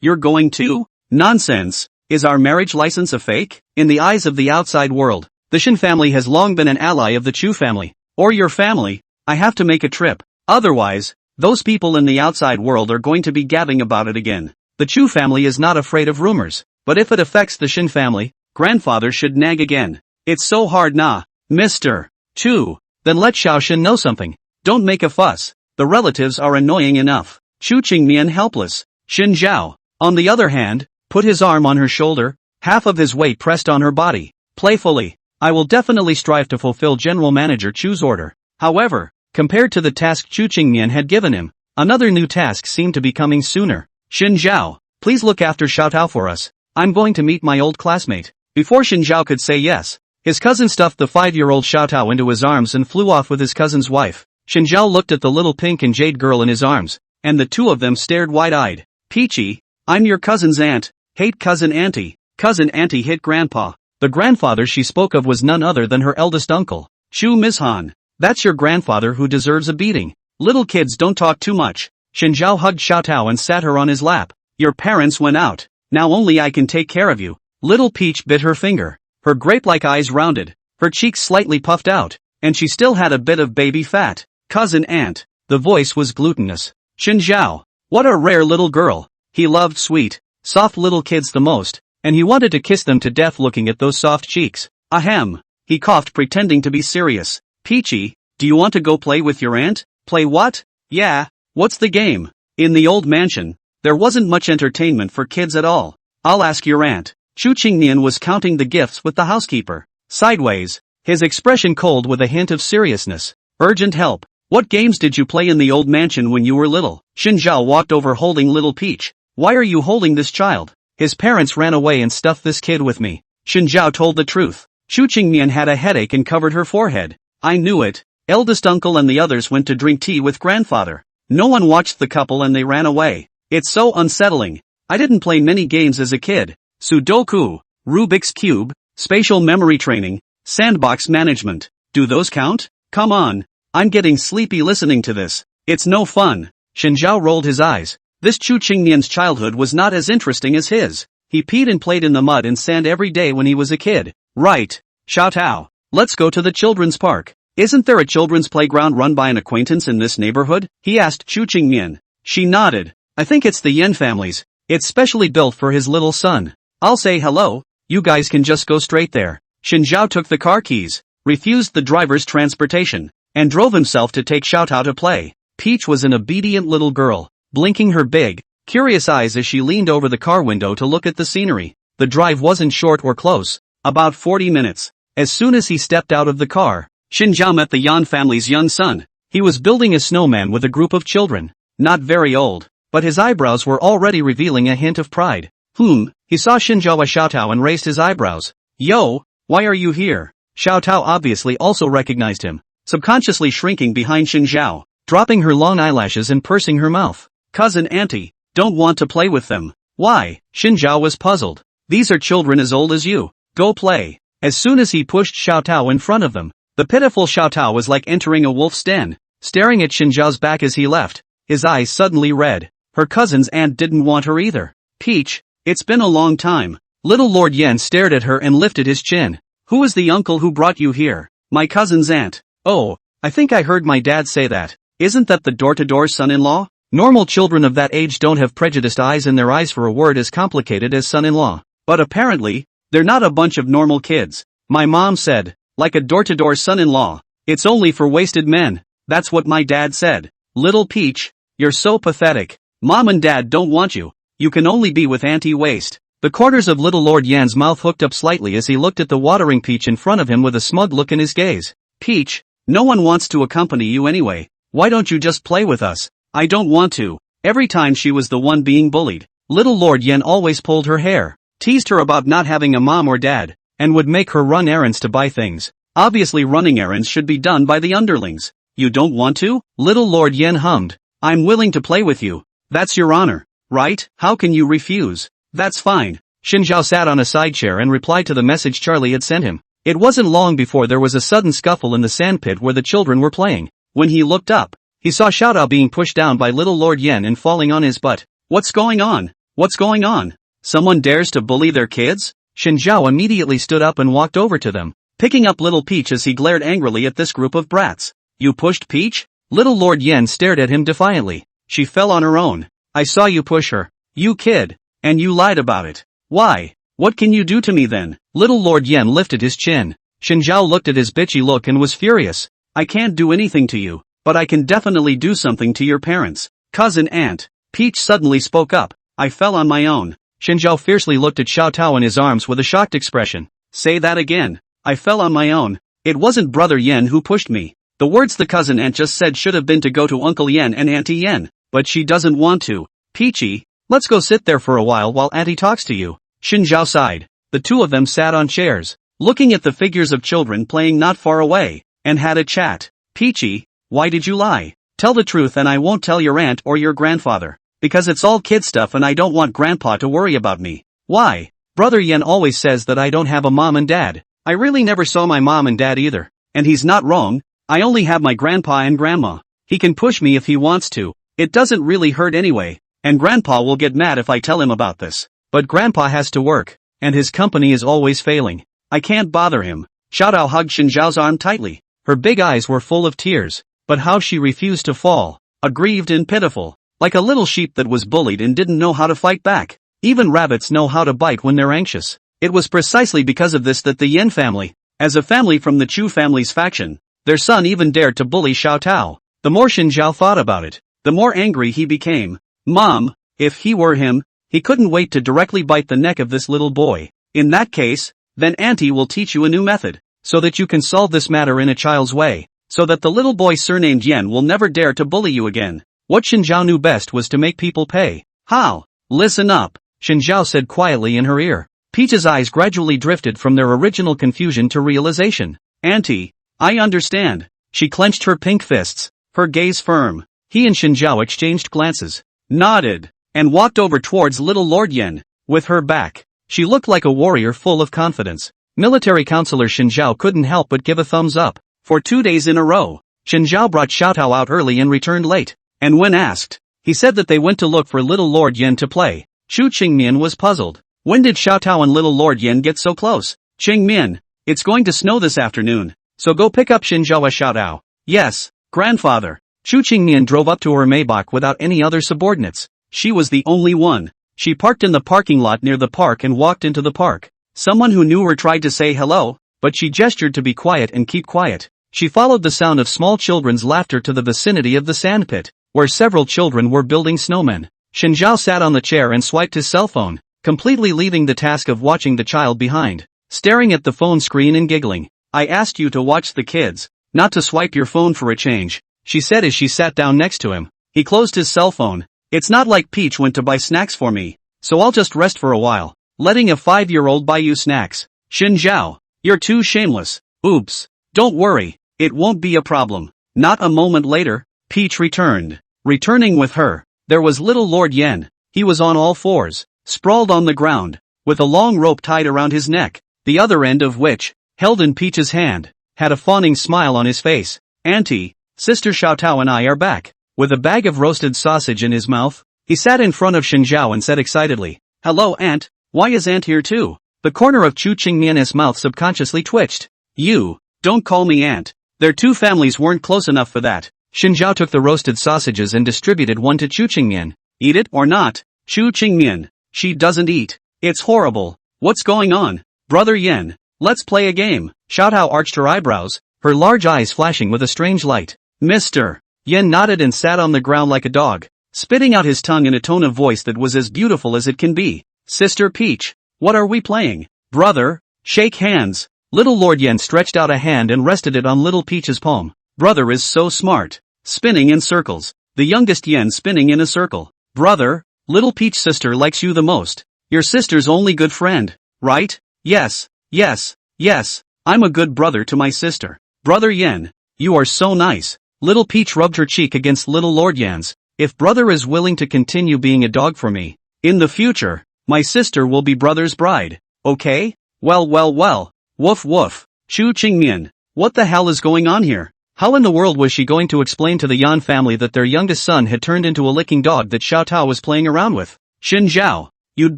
You're going to? Nonsense. Is our marriage license a fake? In the eyes of the outside world, the Shin family has long been an ally of the Chu family, or your family. I have to make a trip. Otherwise, those people in the outside world are going to be gabbing about it again. The Chu family is not afraid of rumors, but if it affects the Shin family, grandfather should nag again. It's so hard nah, Mr. Chu. Then let Xiao Shin know something. Don't make a fuss. The relatives are annoying enough. Chu Qingmian helpless. Xin Zhao, on the other hand, put his arm on her shoulder, half of his weight pressed on her body. Playfully, I will definitely strive to fulfill General Manager Chu's order. However, compared to the task Chu Qingmian had given him, another new task seemed to be coming sooner. Xin Zhao, please look after Xiao Tao for us. I'm going to meet my old classmate. Before Xin Zhao could say yes, his cousin stuffed the 5-year-old Xiao Tao into his arms and flew off with his cousin's wife. Xin Zhao looked at the little pink and jade girl in his arms, and the two of them stared wide-eyed. Peachy, I'm your cousin's aunt. Hate cousin auntie. Cousin auntie hit grandpa. The grandfather she spoke of was none other than her eldest uncle, Chu Mizhan. That's your grandfather who deserves a beating. Little kids don't talk too much. Xin Zhao hugged Xiao Tao and sat her on his lap. Your parents went out. Now only I can take care of you. Little Peach bit her finger. Her grape-like eyes rounded, her cheeks slightly puffed out, and she still had a bit of baby fat. Cousin aunt. The voice was glutinous. Xin Zhao. What a rare little girl. He loved sweet, soft little kids the most, and he wanted to kiss them to death looking at those soft cheeks. Ahem. He coughed pretending to be serious. Peachy, do you want to go play with your aunt? Play what? Yeah, what's the game? In the old mansion, there wasn't much entertainment for kids at all. I'll ask your aunt. Chu Qingnian was counting the gifts with the housekeeper. Sideways, his expression cold with a hint of seriousness. Urgent help. What games did you play in the old mansion when you were little? Xin Zhao walked over holding little Peach. Why are you holding this child? His parents ran away and stuffed this kid with me. Xin Zhao told the truth. Chu Qingmian had a headache and covered her forehead. I knew it. Eldest uncle and the others went to drink tea with grandfather. No one watched the couple and they ran away. It's so unsettling. I didn't play many games as a kid. Sudoku, Rubik's Cube, spatial memory training, Sandbox management. Do those count? Come on. I'm getting sleepy listening to this. It's no fun. Shinzhao rolled his eyes. This Chu Qingnian's childhood was not as interesting as his. He peed and played in the mud and sand every day when he was a kid. Right. Xiao Tao. Let's go to the children's park. Isn't there a children's playground run by an acquaintance in this neighborhood? He asked Chu Qingnian. She nodded. I think it's the Yen family's. It's specially built for his little son. I'll say hello. You guys can just go straight there. Shinzhao took the car keys, refused the driver's transportation, and drove himself to take Xiao Tao to play. Peach was an obedient little girl, blinking her big, curious eyes as she leaned over the car window to look at the scenery. The drive wasn't short or close, about 40 minutes. As soon as he stepped out of the car, Shinzhao met the Yan family's young son. He was building a snowman with a group of children, not very old, but his eyebrows were already revealing a hint of pride. He saw Shinzhao Xiao Tao and raised his eyebrows. Yo, why are you here? Xiao Tao obviously also recognized him, subconsciously shrinking behind Shinzhao, dropping her long eyelashes and pursing her mouth. Cousin auntie, don't want to play with them. Why? Shinzhao was puzzled. These are children as old as you. Go play. As soon as he pushed Xiao Tao in front of them, the pitiful Xiao Tao was like entering a wolf's den, staring at Shinzhao's back as he left, his eyes suddenly red. Her cousin's aunt didn't want her either. Peach, it's been a long time. Little Lord Yen stared at her and lifted his chin. Who is the uncle who brought you here? My cousin's aunt. Oh, I think I heard my dad say that. Isn't that the door-to-door son-in-law? Normal children of that age don't have prejudiced eyes in their eyes for a word as complicated as son-in-law. But apparently, they're not a bunch of normal kids. My mom said, like a door-to-door son-in-law, it's only for wasted men. That's what my dad said. Little Peach, you're so pathetic. Mom and dad don't want you. You can only be with Auntie Waste. The corners of little Lord Yan's mouth hooked up slightly as he looked at the watering Peach in front of him with a smug look in his gaze. Peach, no one wants to accompany you anyway. Why don't you just play with us? I don't want to. Every time she was the one being bullied, little Lord Yen always pulled her hair, teased her about not having a mom or dad, and would make her run errands to buy things. Obviously running errands should be done by the underlings. You don't want to? Little Lord Yen hummed. I'm willing to play with you. That's your honor, right? How can you refuse? That's fine. Shinzhao sat on a side chair and replied to the message Charlie had sent him. It wasn't long before there was a sudden scuffle in the sandpit where the children were playing. When he looked up, he saw Xiao Tao being pushed down by little Lord Yen and falling on his butt. What's going on? What's going on? Someone dares to bully their kids? Shinzhao immediately stood up and walked over to them, picking up little Peach as he glared angrily at this group of brats. You pushed Peach? Little Lord Yen stared at him defiantly. She fell on her own. I saw you push her. You kid. And you lied about it. Why? What can you do to me then? Little Lord Yen lifted his chin. Shinzhao looked at his bitchy look and was furious. I can't do anything to you, but I can definitely do something to your parents. Cousin aunt. Peach suddenly spoke up. I fell on my own. Shinzhao fiercely looked at Xiao Tao in his arms with a shocked expression. Say that again. I fell on my own. It wasn't Brother Yen who pushed me. The words the cousin aunt just said should have been to go to Uncle Yen and Auntie Yen, but she doesn't want to. Peachy, let's go sit there for a while Auntie talks to you. Shinzhao sighed. The two of them sat on chairs, looking at the figures of children playing not far away, and had a chat. Peachy, why did you lie? Tell the truth and I won't tell your aunt or your grandfather. Because it's all kid stuff and I don't want grandpa to worry about me. Why? Brother Yen always says that I don't have a mom and dad. I really never saw my mom and dad either. And he's not wrong. I only have my grandpa and grandma. He can push me if he wants to. It doesn't really hurt anyway. And grandpa will get mad if I tell him about this. But grandpa has to work. And his company is always failing. I can't bother him. Xiao Tao hugged Shinzhao's arm tightly. Her big eyes were full of tears. But how she refused to fall. Aggrieved and pitiful. Like a little sheep that was bullied and didn't know how to fight back. Even rabbits know how to bite when they're anxious. It was precisely because of this that the Yen family, as a family from the Chu family's faction, their son even dared to bully Xiao Tao. The more Shinzhao thought about it, the more angry he became. Mom, if he were him, he couldn't wait to directly bite the neck of this little boy. In that case, then Auntie will teach you a new method, so that you can solve this matter in a child's way, so that the little boy surnamed Yen will never dare to bully you again. What Shinzhao knew best was to make people pay. How? Listen up, Shinzhao said quietly in her ear. Peach's eyes gradually drifted from their original confusion to realization. Auntie, I understand. She clenched her pink fists, her gaze firm. He and Shinzhao exchanged glances, nodded, and walked over towards little Lord Yen. With her back, she looked like a warrior full of confidence. Military counselor Shen Zhao couldn't help but give a thumbs up. For 2 days in a row, Shen Zhao brought Xiaotao out early and returned late. And when asked, he said that they went to look for little Lord Yen to play. Xu Qingmian was puzzled. When did Xiaotao and little Lord Yen get so close? Qingmian, it's going to snow this afternoon, so go pick up Shen Zhao. Xiaotao. Yes, grandfather. Xu Qingmian drove up to her Maybach without any other subordinates. She was the only one. She parked in the parking lot near the park and walked into the park. Someone who knew her tried to say hello, but she gestured to be quiet and keep quiet. She followed the sound of small children's laughter to the vicinity of the sandpit, where several children were building snowmen. Shen Zhao sat on the chair and swiped his cell phone, completely leaving the task of watching the child behind, staring at the phone screen and giggling. I asked you to watch the kids, not to swipe your phone for a change, she said as she sat down next to him. He closed his cell phone. It's not like Peach went to buy snacks for me, so I'll just rest for a while, letting a 5-year-old buy you snacks. Shen Zhao, you're too shameless. Oops. Don't worry, it won't be a problem. Not a moment later, Peach returned. Returning with her, there was little Lord Yen. He was on all fours, sprawled on the ground, with a long rope tied around his neck, the other end of which, held in Peach's hand, had a fawning smile on his face. Auntie, Sister Xiaotao and I are back. With a bag of roasted sausage in his mouth, he sat in front of Shen Zhao and said excitedly, "Hello Aunt, why is Aunt here too?" The corner of Xu Qingmian's mouth subconsciously twitched. "You, don't call me Aunt. Their two families weren't close enough for that." Shen Zhao took the roasted sausages and distributed one to Xu Qingmian. "Eat it or not, Xu Qingmian." "She doesn't eat. It's horrible. What's going on? Brother Yen, let's play a game." Xiaotao arched her eyebrows, her large eyes flashing with a strange light. "Mr. Yen nodded and sat on the ground like a dog, spitting out his tongue in a tone of voice that was as beautiful as it can be. "Sister Peach, what are we playing?" "Brother, shake hands." Little Lord Yen stretched out a hand and rested it on little Peach's palm. "Brother is so smart. Spinning in circles." The youngest Yen spinning in a circle. "Brother, little Peach sister likes you the most. Your sister's only good friend, right?" "Yes, yes, yes, I'm a good brother to my sister." "Brother Yen, you are so nice." Little Peach rubbed her cheek against little Lord Yen's. "If brother is willing to continue being a dog for me, in the future, my sister will be brother's bride, okay? Well well well. Woof woof." Xu Qingmian, what the hell is going on here? How in the world was she going to explain to the Yan family that their youngest son had turned into a licking dog that Xiaotao was playing around with? "Shen Zhao, you'd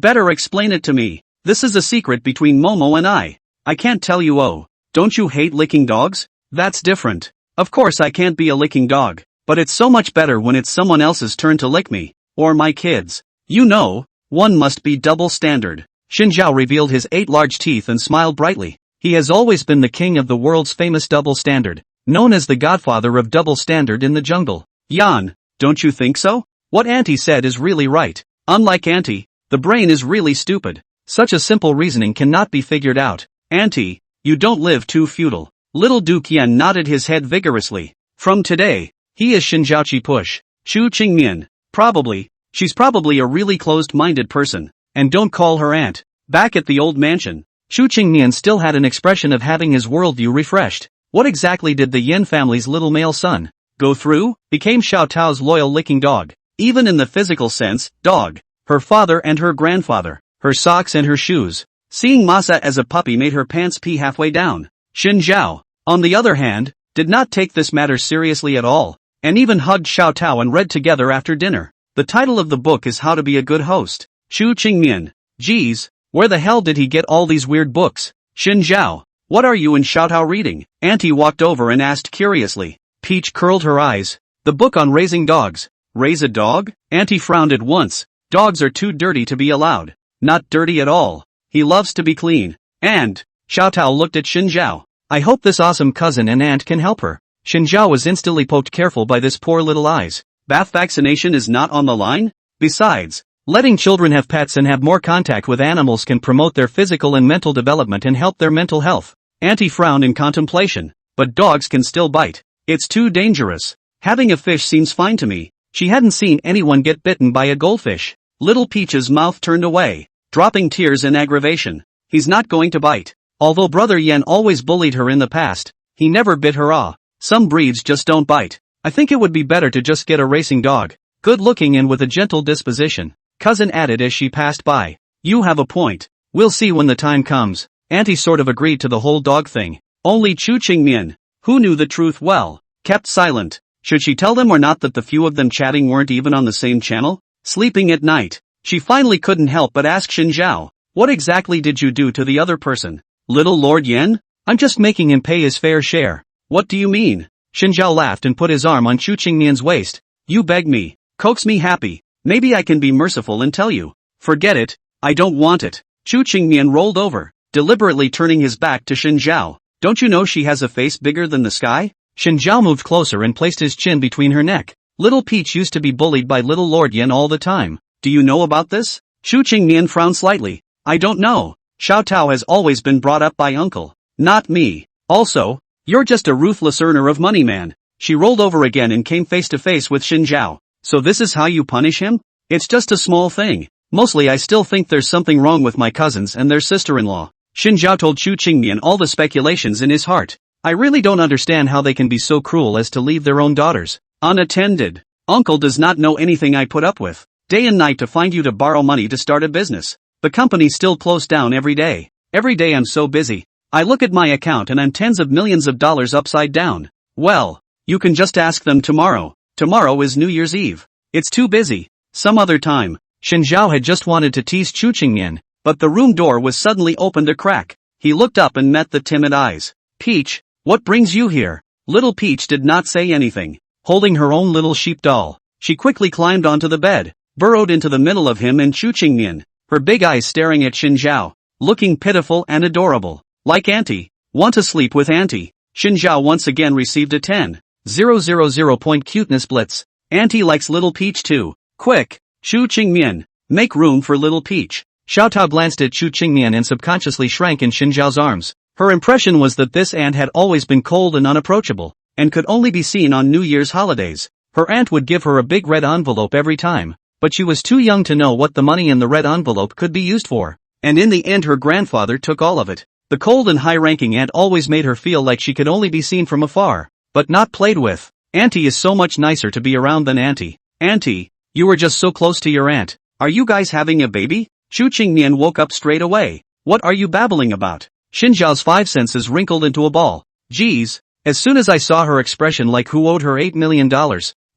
better explain it to me. This is a secret between Momo and I. I can't tell you." "Oh, don't you hate licking dogs? That's different. Of course I can't be a licking dog, but it's so much better when it's someone else's turn to lick me, or my kids. You know, one must be double standard." Shen Zhao revealed his 8 large teeth and smiled brightly. He has always been the king of the world's famous double standard, known as the godfather of double standard in the jungle. "Yan, don't you think so? What Auntie said is really right. Unlike Auntie, the brain is really stupid. Such a simple reasoning cannot be figured out. Auntie, you don't live too feudal." Little Duke Yan nodded his head vigorously. "From today, he is Shen Zhaoqi Push." Xu Qingmian, probably, she's probably a really closed-minded person, and don't call her aunt. Back at the old mansion, Xu Qingmian still had an expression of having his worldview refreshed. What exactly did the Yin family's little male son go through? Became Xiaotao's loyal licking dog. Even in the physical sense, dog. Her father and her grandfather, her socks and her shoes. Seeing Masa as a puppy made her pants pee halfway down. Shen Zhao, on the other hand, did not take this matter seriously at all, and even hugged Xiaotao and read together after dinner. The title of the book is How to Be a Good Host. Xu Qingmian, geez, where the hell did he get all these weird books? Shen Zhao, what are you and Xiaotao reading? Auntie walked over and asked curiously. Peach curled her eyes. The book on raising dogs. Raise a dog? Auntie frowned at once. Dogs are too dirty to be allowed. Not dirty at all. He loves to be clean. And, Xiaotao looked at Shen Zhao. I hope this awesome cousin and aunt can help her. Shen Zhao was instantly poked careful by this poor little eyes. Bath vaccination is not on the line? Besides, letting children have pets and have more contact with animals can promote their physical and mental development and help their mental health. Auntie frowned in contemplation. But dogs can still bite. It's too dangerous. Having a fish seems fine to me. She hadn't seen anyone get bitten by a goldfish. Little Peach's mouth turned away, dropping tears in aggravation. He's not going to bite. Although Brother Yen always bullied her in the past, he never bit her. Some breeds just don't bite. I think it would be better to just get a racing dog. Good looking and with a gentle disposition. Cousin added as she passed by. You have a point. We'll see when the time comes. Auntie sort of agreed to the whole dog thing. Only Chu Qingmian, who knew the truth well, kept silent. Should she tell them or not that the few of them chatting weren't even on the same channel? Sleeping at night, she finally couldn't help but ask Xin Zhao, what exactly did you do to the other person? Little Lord Yen? I'm just making him pay his fair share. What do you mean? Xin Zhao laughed and put his arm on Chu Qingmian's waist. You beg me, coax me happy, maybe I can be merciful and tell you. Forget it, I don't want it. Chu Qingmian rolled over, deliberately turning his back to Xin Zhao. Don't you know she has a face bigger than the sky? Xin Zhao moved closer and placed his chin between her neck. Little Peach used to be bullied by Little Lord Yen all the time. Do you know about this? Chu Qingmian frowned slightly. I don't know. Xiao Tao has always been brought up by uncle. Not me. Also, you're just a ruthless earner of money, man. She rolled over again and came face to face with Xin Zhao. So this is how you punish him? It's just a small thing. Mostly I still think there's something wrong with my cousins and their sister-in-law. Xin Zhao told Chu Qingmian all the speculations in his heart. I really don't understand how they can be so cruel as to leave their own daughters unattended. Uncle does not know anything I put up with. Day and night to find you to borrow money to start a business. The company still closed down every day. Every day I'm so busy. I look at my account and I'm tens of millions of dollars upside down. Well, you can just ask them tomorrow. Tomorrow is New Year's Eve. It's too busy. Some other time. Xin Zhao had just wanted to tease Chu Qingmian, but the room door was suddenly opened a crack. He looked up and met the timid eyes. Peach, what brings you here? Little Peach did not say anything. Holding her own little sheep doll, she quickly climbed onto the bed, burrowed into the middle of him and Chu Qingmian, her big eyes staring at Xin Zhao, looking pitiful and adorable. Like Auntie. Want to sleep with Auntie? Xin Zhao once again received a 10,000 point cuteness blitz. Auntie likes Little Peach too. Quick, Chu Qingmian, make room for Little Peach. Xiao Tao glanced at Chu Qingmian and subconsciously shrank in Xin Zhao's arms. Her impression was that this aunt had always been cold and unapproachable, and could only be seen on New Year's holidays. Her aunt would give her a big red envelope every time, but she was too young to know what the money in the red envelope could be used for. And in the end her grandfather took all of it. The cold and high-ranking aunt always made her feel like she could only be seen from afar, but not played with. Auntie is so much nicer to be around than Auntie. Auntie, you were just so close to your aunt. Are you guys having a baby? Chu Qingmian woke up straight away. What are you babbling about? Xin Zhao's 5 senses wrinkled into a ball. Geez, as soon as I saw her expression like who owed her $8 million,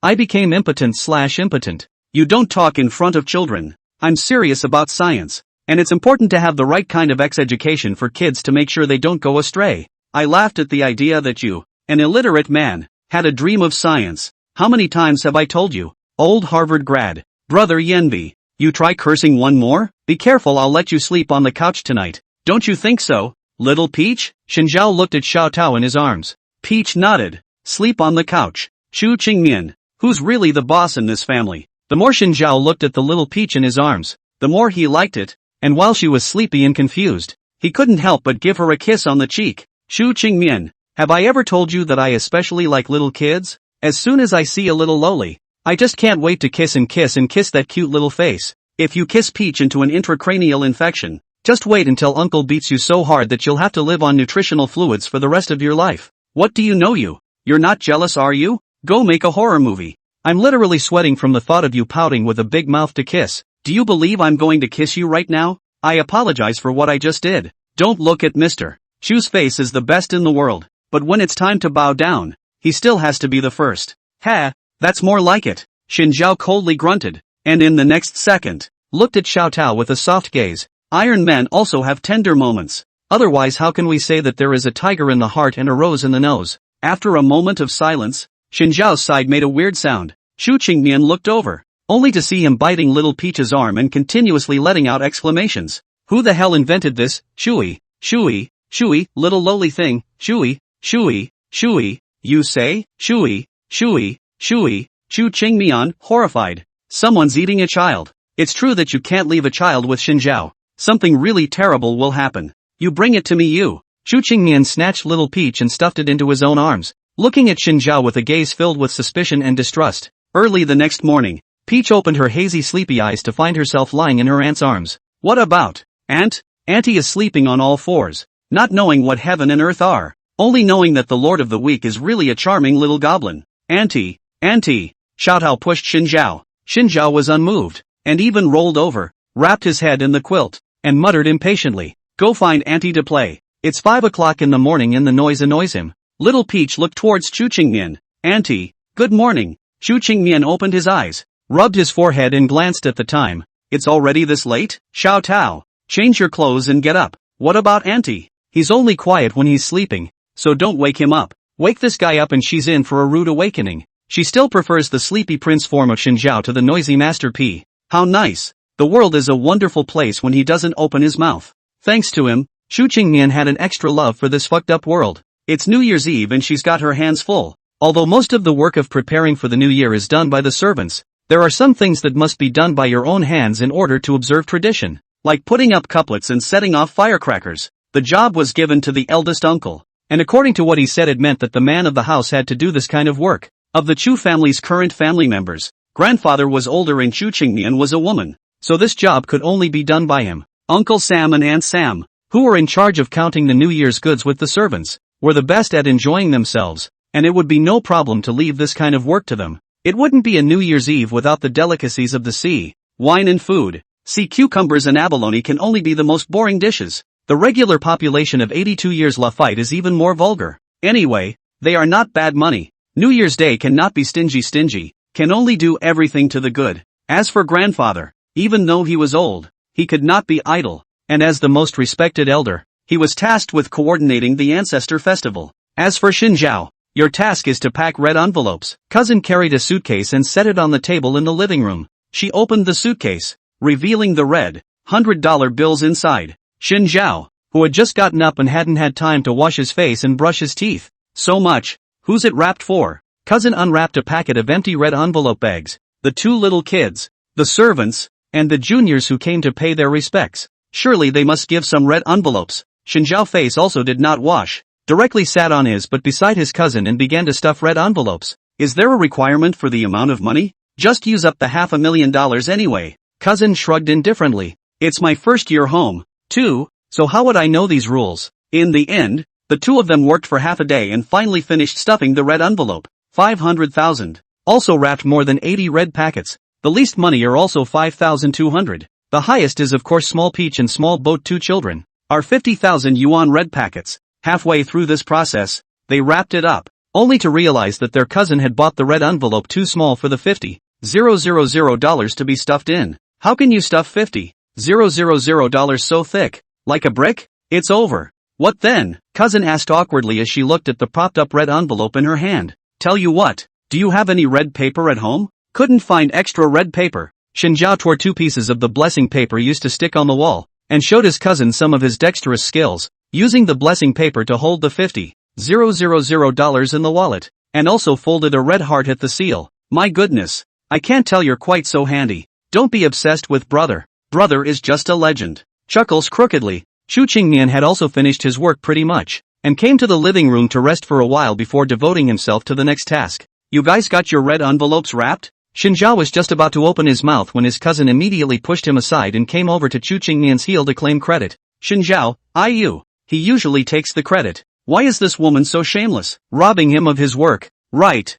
I became impotent. You don't talk in front of children. I'm serious about science, and it's important to have the right kind of education for kids to make sure they don't go astray. I laughed at the idea that you, an illiterate man, had a dream of science. How many times have I told you? Old Harvard grad, brother Yenbi. You try cursing one more? Be careful, I'll let you sleep on the couch tonight. Don't you think so? Little Peach? Xin Zhao looked at Xiao Tao in his arms. Peach nodded. Sleep on the couch. Chu Qingmian, who's really the boss in this family? The more Xin Zhao looked at the little Peach in his arms, the more he liked it, and while she was sleepy and confused, he couldn't help but give her a kiss on the cheek. Chu Qingmian, have I ever told you that I especially like little kids? As soon as I see a little loli, I just can't wait to kiss that cute little face. If you kiss Peach into an intracranial infection, just wait until Uncle beats you so hard that you'll have to live on nutritional fluids for the rest of your life. What do you know you? You're not jealous, are you? Go make a horror movie. I'm literally sweating from the thought of you pouting with a big mouth to kiss. Do you believe I'm going to kiss you right now? I apologize for what I just did. Don't look at Mr. Chu's face is the best in the world, but when it's time to bow down, he still has to be the first. Ha, that's more like it. Xin Zhao coldly grunted, and in the next second, looked at Xiao Tao with a soft gaze. Iron men also have tender moments. Otherwise how can we say that there is a tiger in the heart and a rose in the nose? After a moment of silence, Xin Zhao's side made a weird sound. Chu Qingmian looked over, only to see him biting Little Peach's arm and continuously letting out exclamations. Who the hell invented this? Shui, Shui, Shui, little lowly thing, Shui, Shui, Shui, you say? Shui, Shui, Shui, Chu Qingmian, horrified. Someone's eating a child. It's true that you can't leave a child with Xin Zhao. Something really terrible will happen. You bring it to me, you. Chu Qingmian snatched Little Peach and stuffed it into his own arms, looking at Xin Zhao with a gaze filled with suspicion and distrust. Early the next morning, Peach opened her hazy sleepy eyes to find herself lying in her aunt's arms. What about, Aunt? Auntie is sleeping on all fours, not knowing what heaven and earth are, only knowing that the Lord of the Week is really a charming little goblin. Auntie, Auntie, Xiao Tao pushed Xin Zhao. Xin Zhao was unmoved, and even rolled over, wrapped his head in the quilt, and muttered impatiently, Go find Auntie to play. It's 5 o'clock in the morning and the noise annoys him. Little Peach looked towards Chu Qingmian. Auntie, good morning. Chu Qingmian opened his eyes, rubbed his forehead and glanced at the time. It's already this late? Xiao Tao, change your clothes and get up. What about Auntie? He's only quiet when he's sleeping, so don't wake him up. Wake this guy up and she's in for a rude awakening. She still prefers the sleepy prince form of Xinjiao to the noisy Master P. How nice. The world is a wonderful place when he doesn't open his mouth. Thanks to him, Chu Qingmian had an extra love for this fucked up world. It's New Year's Eve and she's got her hands full. Although most of the work of preparing for the new year is done by the servants, there are some things that must be done by your own hands in order to observe tradition, like putting up couplets and setting off firecrackers. The job was given to the eldest uncle, and according to what he said, it meant that the man of the house had to do this kind of work. Of the Chu family's current family members, grandfather was older and Chu Qingmian was a woman, so this job could only be done by him. Uncle Sam and Aunt Sam, who were in charge of counting the New Year's goods with the servants, were the best at enjoying themselves, and it would be no problem to leave this kind of work to them. It wouldn't be a New Year's Eve without the delicacies of the sea, wine and food. Sea cucumbers and abalone can only be the most boring dishes. The regular population of 82 years Lafite is even more vulgar. Anyway, they are not bad money. New Year's Day cannot be stingy, can only do everything to the good. As for grandfather, even though he was old, he could not be idle, and as the most respected elder, he was tasked with coordinating the ancestor festival. As for Xinjiao, your task is to pack red envelopes. Cousin carried a suitcase and set it on the table in the living room. She opened the suitcase, revealing the red, $100 bills inside. Xinjiao, who had just gotten up and hadn't had time to wash his face and brush his teeth. So much. Who's it wrapped for? Cousin unwrapped a packet of empty red envelope bags. The two little kids, the servants, and the juniors who came to pay their respects. Surely they must give some red envelopes. Xinjiao's face also did not wash. Directly sat on his but beside his cousin and began to stuff red envelopes. Is there a requirement for the amount of money? Just use up the $500,000 anyway. Cousin shrugged indifferently. It's my first year home, too, so how would I know these rules? In the end, the two of them worked for half a day and finally finished stuffing the red envelope. 500,000. Also wrapped more than 80 red packets. The least money are also 5,200. The highest is of course Small Peach and Small Boat, 2 children. Are 50,000 yuan red packets. Halfway through this process, they wrapped it up, only to realize that their cousin had bought the red envelope too small for the $50,000 to be stuffed in. How can you stuff $50,000 so thick? Like a brick? It's over. What then? Cousin asked awkwardly as she looked at the propped up red envelope in her hand. Tell you what, do you have any red paper at home? Couldn't find extra red paper. Xinjiao tore 2 pieces of the blessing paper used to stick on the wall, and showed his cousin some of his dexterous skills, using the blessing paper to hold the $50,000 in the wallet, and also folded a red heart at the seal. My goodness, I can't tell you're quite so handy. Don't be obsessed with brother. Brother is just a legend. Chuckles crookedly. Chu Qingmian had also finished his work pretty much, and came to the living room to rest for a while before devoting himself to the next task. You guys got your red envelopes wrapped? Xinjiao was just about to open his mouth when his cousin immediately pushed him aside and came over to Chu Qingmian's heel to claim credit. Xinjiao, you. He usually takes the credit. Why is this woman so shameless? Robbing him of his work. Right.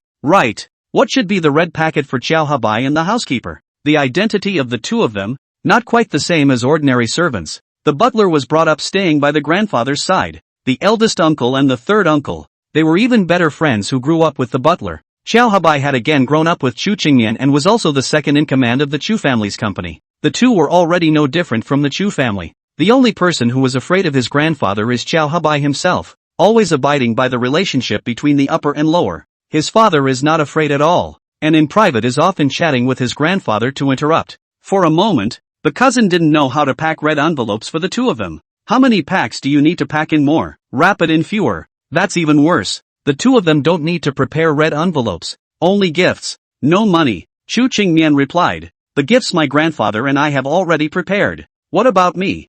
What should be the red packet for Xiao Habai and the housekeeper? The identity of the two of them, not quite the same as ordinary servants. The butler was brought up staying by the grandfather's side. The eldest uncle and the third uncle. They were even better friends who grew up with the butler. Xiao Habai had again grown up with Chu Qingmian and was also the second in command of the Chu family's company. The two were already no different from the Chu family. The only person who was afraid of his grandfather is Xiao Habai himself, always abiding by the relationship between the upper and lower. His father is not afraid at all, and in private is often chatting with his grandfather to interrupt. For a moment, the cousin didn't know how to pack red envelopes for the two of them. How many packs do you need to pack in more? Wrap it in fewer. That's even worse. The two of them don't need to prepare red envelopes. Only gifts. No money. Chu Qingmian replied. The gifts my grandfather and I have already prepared. What about me?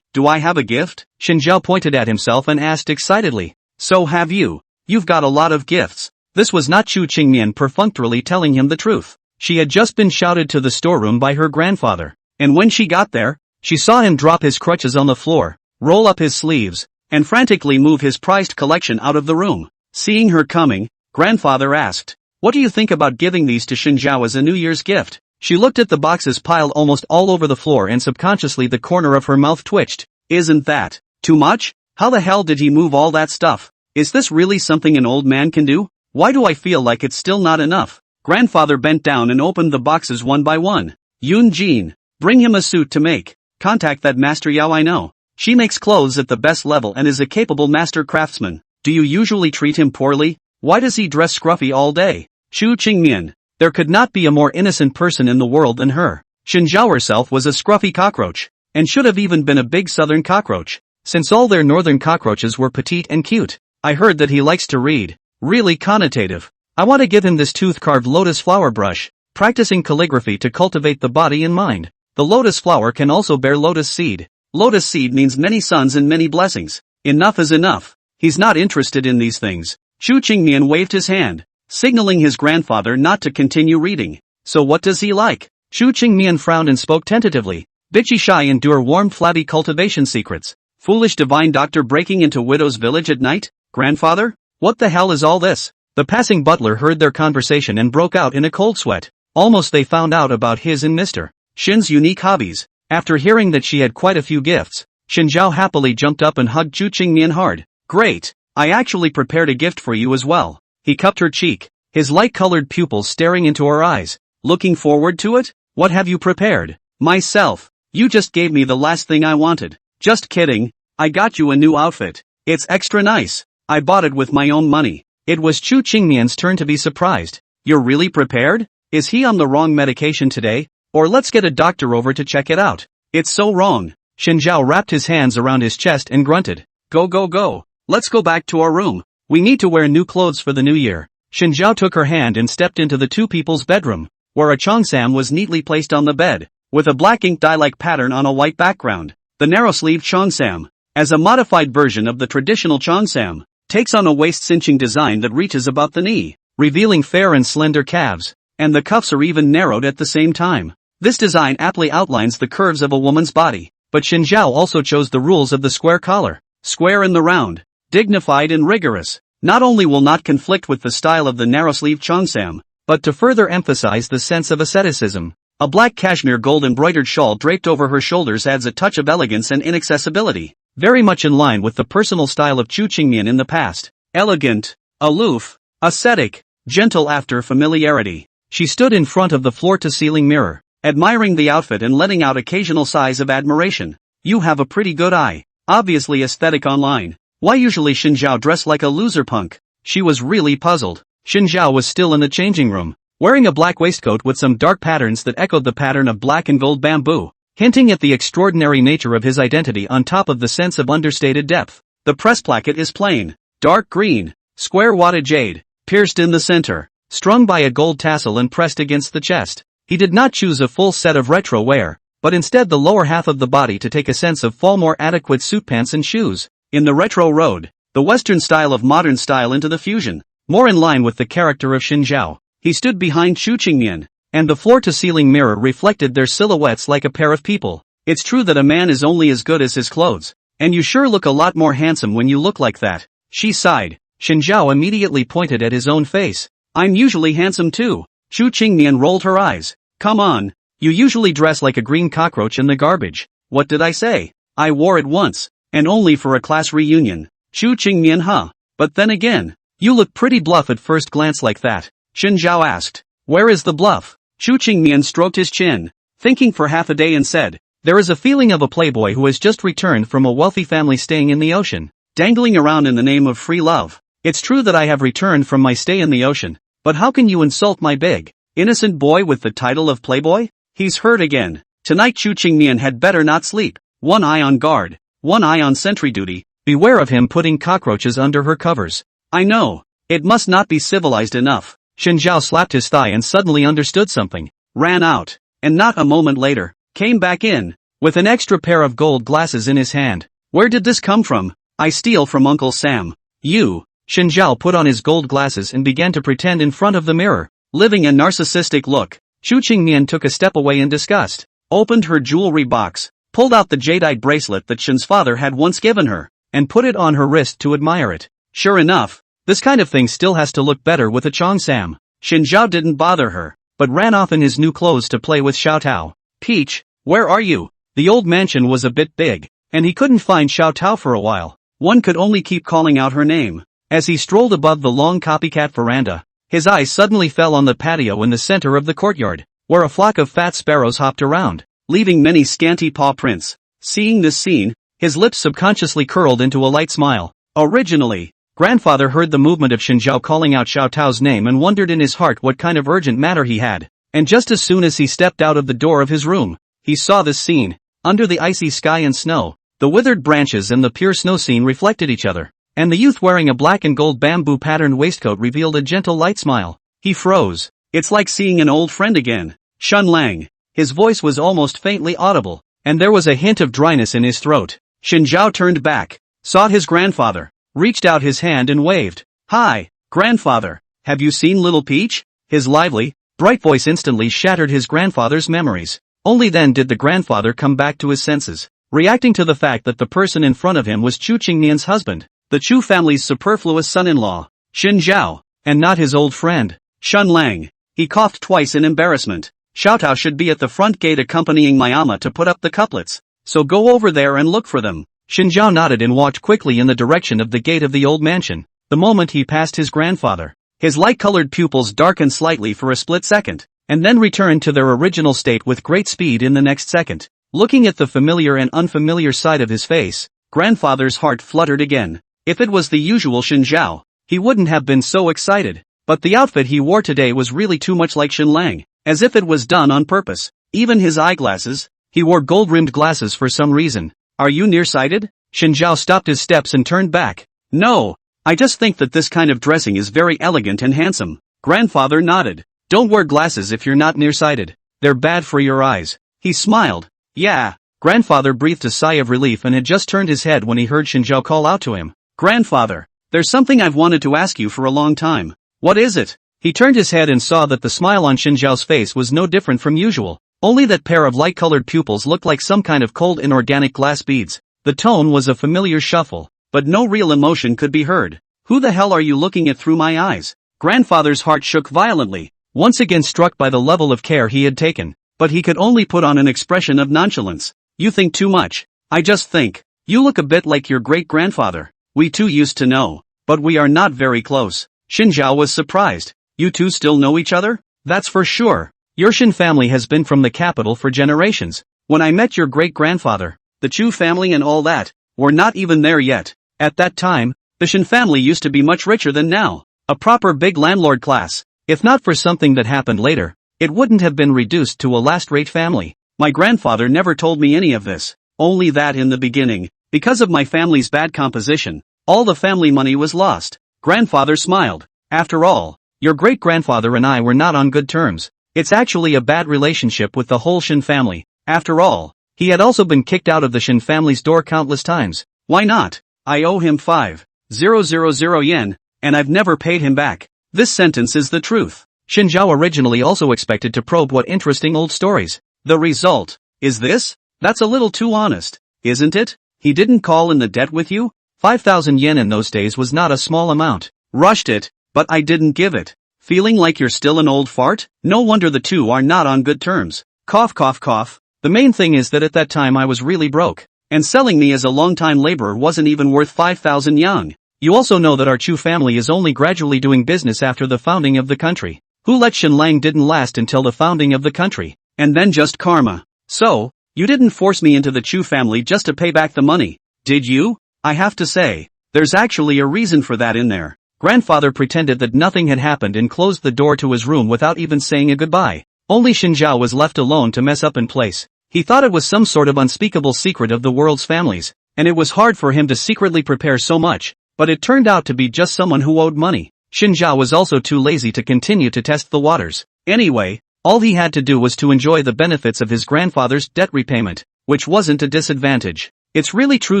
Do I have a gift? Xinjiao pointed at himself and asked excitedly. So have you. You've got a lot of gifts. This was not Chu Qingmian perfunctorily telling him the truth. She had just been shouted to the storeroom by her grandfather, and when she got there, she saw him drop his crutches on the floor, roll up his sleeves, and frantically move his prized collection out of the room. Seeing her coming, grandfather asked, "What do you think about giving these to Xinjiao as a New Year's gift?" She looked at the boxes piled almost all over the floor and subconsciously the corner of her mouth twitched. Isn't that too much? How the hell did he move all that stuff? Is this really something an old man can do? Why do I feel like it's still not enough? Grandfather bent down and opened the boxes one by one. Yoon Jin, bring him a suit to make. Contact that Master Yao I know. She makes clothes at the best level and is a capable master craftsman. Do you usually treat him poorly? Why does he dress scruffy all day? Chu Qingmian. There could not be a more innocent person in the world than her. Shen Zhao herself was a scruffy cockroach, and should have even been a big southern cockroach, since all their northern cockroaches were petite and cute. I heard that he likes to read. Really connotative. I want to give him this tooth-carved lotus flower brush, practicing calligraphy to cultivate the body and mind. The lotus flower can also bear lotus seed. Lotus seed means many sons and many blessings. Enough is enough. He's not interested in these things. Chu Qingmian waved his hand, signaling his grandfather not to continue reading. So what does he like? Chu Qingmian frowned and spoke tentatively. Bitchy shy endure warm flabby cultivation secrets. Foolish divine doctor breaking into widow's village at night? Grandfather? What the hell is all this? The passing butler heard their conversation and broke out in a cold sweat. Almost they found out about his and Mr. Shin's unique hobbies. After hearing that she had quite a few gifts, Shin Zhao happily jumped up and hugged Chu Qingmian hard. Great! I actually prepared a gift for you as well. He cupped her cheek, his light-colored pupils staring into her eyes. Looking forward to it? What have you prepared? Myself. You just gave me the last thing I wanted. Just kidding. I got you a new outfit. It's extra nice. I bought it with my own money. It was Chu Qingmian's turn to be surprised. You're really prepared? Is he on the wrong medication today? Or let's get a doctor over to check it out. It's so wrong. Shen Zhao wrapped his hands around his chest and grunted. Go go go. Let's go back to our room. We need to wear new clothes for the new year. Shen Zhao took her hand and stepped into the two people's bedroom, where a cheongsam was neatly placed on the bed, with a black ink dye-like pattern on a white background. The narrow-sleeved cheongsam, as a modified version of the traditional cheongsam, takes on a waist-cinching design that reaches about the knee, revealing fair and slender calves, and the cuffs are even narrowed at the same time. This design aptly outlines the curves of a woman's body, but Shen Zhao also chose the rules of the square collar, square in the round, dignified and rigorous. Not only will not conflict with the style of the narrow-sleeved cheongsam, but to further emphasize the sense of asceticism, a black cashmere gold embroidered shawl draped over her shoulders adds a touch of elegance and inaccessibility, very much in line with the personal style of Chu Qingmian in the past. Elegant, aloof, ascetic, gentle after familiarity. She stood in front of the floor-to-ceiling mirror, admiring the outfit and letting out occasional sighs of admiration. You have a pretty good eye. Obviously aesthetic online. Why usually Shin Zhao dress like a loser punk? She was really puzzled. Shin Zhao was still in the changing room, wearing a black waistcoat with some dark patterns that echoed the pattern of black and gold bamboo, hinting at the extraordinary nature of his identity on top of the sense of understated depth. The press placket is plain, dark green, square-wadded jade, pierced in the center, strung by a gold tassel and pressed against the chest. He did not choose a full set of retro wear, but instead the lower half of the body to take a sense of fall more adequate suit pants and shoes. In the retro road, the western style of modern style into the fusion, more in line with the character of Shin Zhao. He stood behind Chu Qingmian, and the floor-to-ceiling mirror reflected their silhouettes like a pair of people. It's true that a man is only as good as his clothes, and you sure look a lot more handsome when you look like that. She sighed. Shin Zhao immediately pointed at his own face. I'm usually handsome too. Chu Qingmian rolled her eyes. Come on. You usually dress like a green cockroach in the garbage. What did I say? I wore it once, and only for a class reunion. Chu Qingmian huh? But then again, you look pretty bluff at first glance like that. Shin Zhao asked. Where is the bluff? Chu Qingmian stroked his chin, thinking for half a day and said, there is a feeling of a playboy who has just returned from a wealthy family staying in the ocean, dangling around in the name of free love. It's true that I have returned from my stay in the ocean, but how can you insult my big, innocent boy with the title of playboy? He's hurt again. Tonight Chu Qingmian had better not sleep. One eye on guard, one eye on sentry duty. Beware of him putting cockroaches under her covers. I know. It must not be civilized enough. Shin Zhao slapped his thigh and suddenly understood something, ran out, and not a moment later, came back in, with an extra pair of gold glasses in his hand. Where did this come from? I steal from Uncle Sam. You. Shin Zhao put on his gold glasses and began to pretend in front of the mirror, living a narcissistic look. Chu Qingmian took a step away in disgust, opened her jewelry box, pulled out the jadeite bracelet that Shin's father had once given her, and put it on her wrist to admire it. Sure enough, this kind of thing still has to look better with a cheongsam. Shin Zhao didn't bother her, but ran off in his new clothes to play with Xiao Tao. Peach, where are you? The old mansion was a bit big, and he couldn't find Xiao Tao for a while. One could only keep calling out her name. As he strolled above the long copycat veranda, his eyes suddenly fell on the patio in the center of the courtyard, where a flock of fat sparrows hopped around, leaving many scanty paw prints. Seeing this scene, his lips subconsciously curled into a light smile. Originally, grandfather heard the movement of Shinzhao calling out Xiao Tao's name and wondered in his heart what kind of urgent matter he had. And just as soon as he stepped out of the door of his room, he saw this scene. Under the icy sky and snow, the withered branches and the pure snow scene reflected each other, and the youth wearing a black and gold bamboo patterned waistcoat revealed a gentle light smile. He froze. It's like seeing an old friend again. Shun Lang. His voice was almost faintly audible, and there was a hint of dryness in his throat. Shinzhao turned back, sought his grandfather, reached out his hand and waved. Hi, grandfather. Have you seen Little Peach? His lively, bright voice instantly shattered his grandfather's memories. Only then did the grandfather come back to his senses, reacting to the fact that the person in front of him was Chu Qingnian's husband, the Chu family's superfluous son-in-law, Shinzhao, and not his old friend, Shun Lang. He coughed twice in embarrassment. Xiao Tao should be at the front gate accompanying Mayama to put up the couplets, so go over there and look for them. Shinzhao nodded and walked quickly in the direction of the gate of the old mansion. The moment he passed his grandfather, his light-colored pupils darkened slightly for a split second, and then returned to their original state with great speed in the next second. Looking at the familiar and unfamiliar side of his face, grandfather's heart fluttered again. If it was the usual Shinzhao, he wouldn't have been so excited. But the outfit he wore today was really too much like Shin Lang, as if it was done on purpose. Even his eyeglasses, he wore gold-rimmed glasses for some reason. Are you nearsighted? Shinzhao stopped his steps and turned back. No, I just think that this kind of dressing is very elegant and handsome. Grandfather nodded. Don't wear glasses if you're not nearsighted. They're bad for your eyes. He smiled. Yeah. Grandfather breathed a sigh of relief and had just turned his head when he heard Shinzhao call out to him. Grandfather, there's something I've wanted to ask you for a long time. What is it? He turned his head and saw that the smile on Shinzhao's face was no different from usual, only that pair of light-colored pupils looked like some kind of cold inorganic glass beads. The tone was a familiar shuffle, but no real emotion could be heard. Who the hell are you looking at through my eyes? Grandfather's heart shook violently, once again struck by the level of care he had taken, but he could only put on an expression of nonchalance. You think too much. I just think. You look a bit like your great-grandfather. We two used to know, but we are not very close. Shinzhao was surprised. You two still know each other? That's for sure. Your Shin family has been from the capital for generations. When I met your great-grandfather, the Chu family and all that, were not even there yet. At that time, the Shin family used to be much richer than now. A proper big landlord class. If not for something that happened later, it wouldn't have been reduced to a last-rate family. My grandfather never told me any of this. Only that in the beginning, because of my family's bad composition, all the family money was lost. Grandfather smiled. After all, your great-grandfather and I were not on good terms. It's actually a bad relationship with the whole Shin family. After all, he had also been kicked out of the Shin family's door countless times. Why not? I owe him 5,000 yen, and I've never paid him back. This sentence is the truth. Shinzhao originally also expected to probe what interesting old stories. The result is this? That's a little too honest, isn't it? He didn't call in the debt with you? 5,000 yen in those days was not a small amount. Rushed it, but I didn't give it. Feeling like you're still an old fart? No wonder the two are not on good terms. Cough cough cough. The main thing is that at that time I was really broke, and selling me as a long-time laborer wasn't even worth 5,000 yang. You also know that our Chu family is only gradually doing business after the founding of the country. Who let Shin Lang didn't last until the founding of the country, and then just karma. So, you didn't force me into the Chu family just to pay back the money, did you? I have to say, there's actually a reason for that in there. Grandfather pretended that nothing had happened and closed the door to his room without even saying a goodbye. Only Shinzhao was left alone to mess up in place. He thought it was some sort of unspeakable secret of the world's families, and it was hard for him to secretly prepare so much, but it turned out to be just someone who owed money. Shinzhao was also too lazy to continue to test the waters. Anyway, all he had to do was to enjoy the benefits of his grandfather's debt repayment, which wasn't a disadvantage. It's really true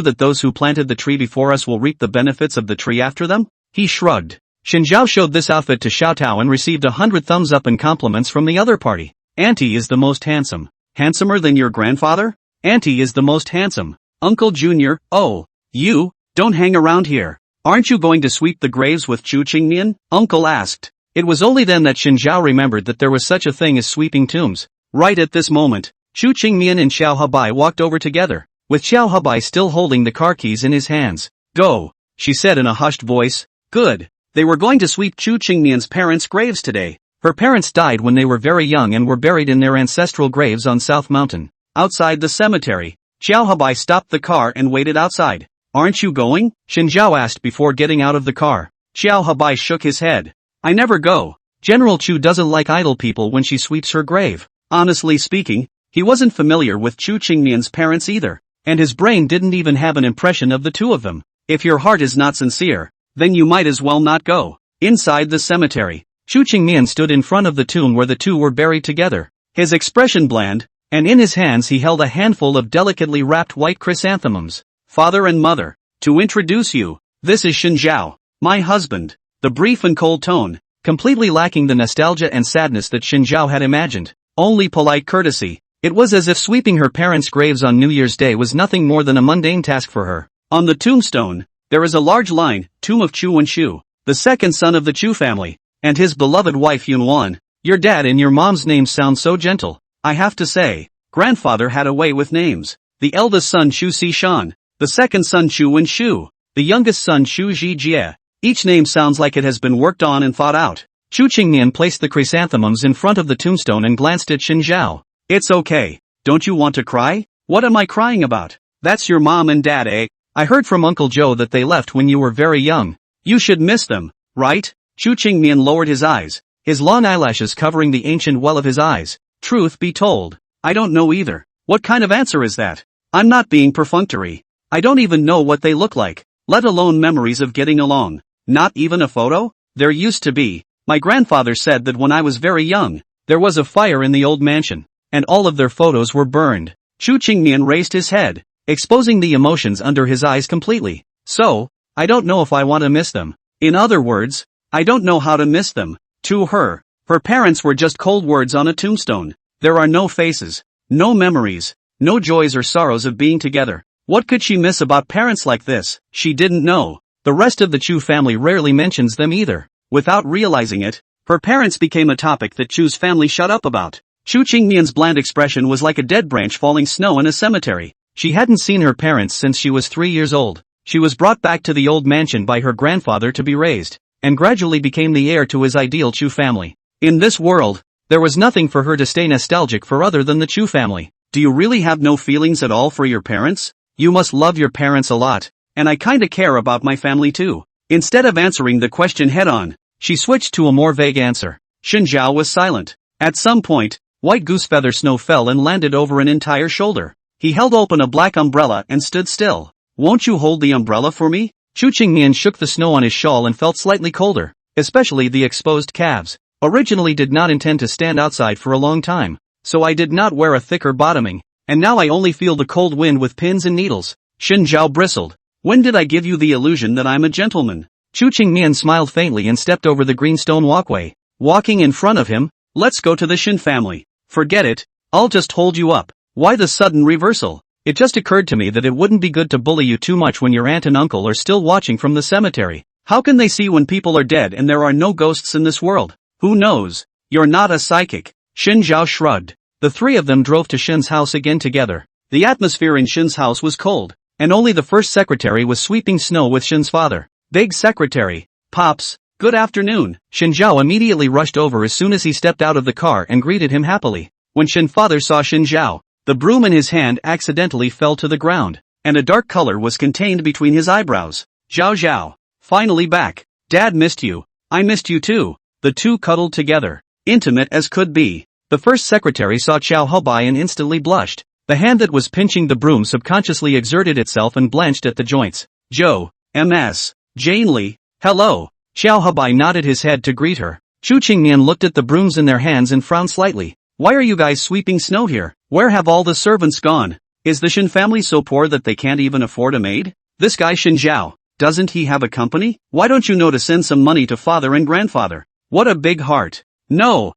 that those who planted the tree before us will reap the benefits of the tree after them? He shrugged. Shinzhao showed this outfit to Xiao Tao and received 100 thumbs up and compliments from the other party. Auntie is the most handsome. Handsomer than your grandfather? Auntie is the most handsome. Uncle Junior, oh, you, don't hang around here. Aren't you going to sweep the graves with Chu Qingnian? Uncle asked. It was only then that Shinzhao remembered that there was such a thing as sweeping tombs. Right at this moment, Chu Qingnian and Xiao Habai walked over together. with Xiao Hubai still holding the car keys in his hands. Go, she said in a hushed voice. Good. They were going to sweep Chu Qingmian's parents' graves today. Her parents died when they were very young and were buried in their ancestral graves on South Mountain. Outside the cemetery, Xiao Hubai stopped the car and waited outside. Aren't you going? Shen Zhao asked before getting out of the car. Xiao Hubai shook his head. I never go. General Chu doesn't like idle people when she sweeps her grave. Honestly speaking, he wasn't familiar with Chu Qingmian's parents either, and his brain didn't even have an impression of the two of them. If your heart is not sincere, then you might as well not go. Inside the cemetery, Chu Qingmian stood in front of the tomb where the two were buried together, his expression bland, and in his hands he held a handful of delicately wrapped white chrysanthemums. Father and mother, to introduce you, this is Shen Zhao, my husband. The brief and cold tone, completely lacking the nostalgia and sadness that Shen Zhao had imagined, only polite courtesy. It was as if sweeping her parents' graves on New Year's Day was nothing more than a mundane task for her. On the tombstone, there is a large line, Tomb of Chu Wenshu, the second son of the Chu family, and his beloved wife Yunwan. Your dad and your mom's names sound so gentle. I have to say, grandfather had a way with names. The eldest son Chu Sishan, the second son Chu Wenshu, the youngest son Chu Zhijie. Each name sounds like it has been worked on and thought out. Chu Qingmian placed the chrysanthemums in front of the tombstone and glanced at Shen Zhao. It's okay. Don't you want to cry? What am I crying about? That's your mom and dad, eh? I heard from Uncle Joe that they left when you were very young. You should miss them, right? Chu Qingmian lowered his eyes, his long eyelashes covering the ancient well of his eyes. Truth be told, I don't know either. What kind of answer is that? I'm not being perfunctory. I don't even know what they look like, let alone memories of getting along. Not even a photo? There used to be. My grandfather said that when I was very young, there was a fire in the old mansion, and all of their photos were burned. Chu Qingmian raised his head, exposing the emotions under his eyes completely. So, I don't know if I want to miss them. In other words, I don't know how to miss them. To her, her parents were just cold words on a tombstone. There are no faces, no memories, no joys or sorrows of being together. What could she miss about parents like this? She didn't know. The rest of the Chu family rarely mentions them either. Without realizing it, her parents became a topic that Chu's family shut up about. Chu Qingmian's bland expression was like a dead branch falling snow in a cemetery. She hadn't seen her parents since she was 3 years old. She was brought back to the old mansion by her grandfather to be raised, and gradually became the heir to his ideal Chu family. In this world, there was nothing for her to stay nostalgic for other than the Chu family. Do you really have no feelings at all for your parents? You must love your parents a lot, and I kinda care about my family too. Instead of answering the question head-on, she switched to a more vague answer. Shen Zhao was silent. At some point, white goose feather snow fell and landed over an entire shoulder. He held open a black umbrella and stood still. Won't you hold the umbrella for me? Chu Qingmian shook the snow on his shawl and felt slightly colder, especially the exposed calves. Originally did not intend to stand outside for a long time, so I did not wear a thicker bottoming, and now I only feel the cold wind with pins and needles. Shen Zhao bristled. When did I give you the illusion that I'm a gentleman? Chu Qingmian smiled faintly and stepped over the green stone walkway. Walking in front of him, let's go to the Shen family. Forget it, I'll just hold you up. Why the sudden reversal? It just occurred to me that it wouldn't be good to bully you too much when your aunt and uncle are still watching from the cemetery. How can they see when people are dead and there are no ghosts in this world? Who knows? You're not a psychic. Shen Zhao shrugged. The three of them drove to Shen's house again together. The atmosphere in Shen's house was cold, and only the first secretary was sweeping snow with Shen's father. Big secretary. Pops, good afternoon. Shen Zhao immediately rushed over as soon as he stepped out of the car and greeted him happily. When Shen father saw Shen Zhao, the broom in his hand accidentally fell to the ground, and a dark color was contained between his eyebrows. Zhao Zhao, finally back. Dad missed you. I missed you too. The two cuddled together, intimate as could be. The first secretary saw Xiao Hubai and instantly blushed. The hand that was pinching the broom subconsciously exerted itself and blanched at the joints. Joe, M.S. Jane Li, hello. Xiao Hubai nodded his head to greet her. Chu Qingmian looked at the brooms in their hands and frowned slightly. Why are you guys sweeping snow here? Where have all the servants gone? Is the Shen family so poor that they can't even afford a maid? This guy Shen Zhao, doesn't he have a company? Why don't you know to send some money to father and grandfather? What a big heart. No,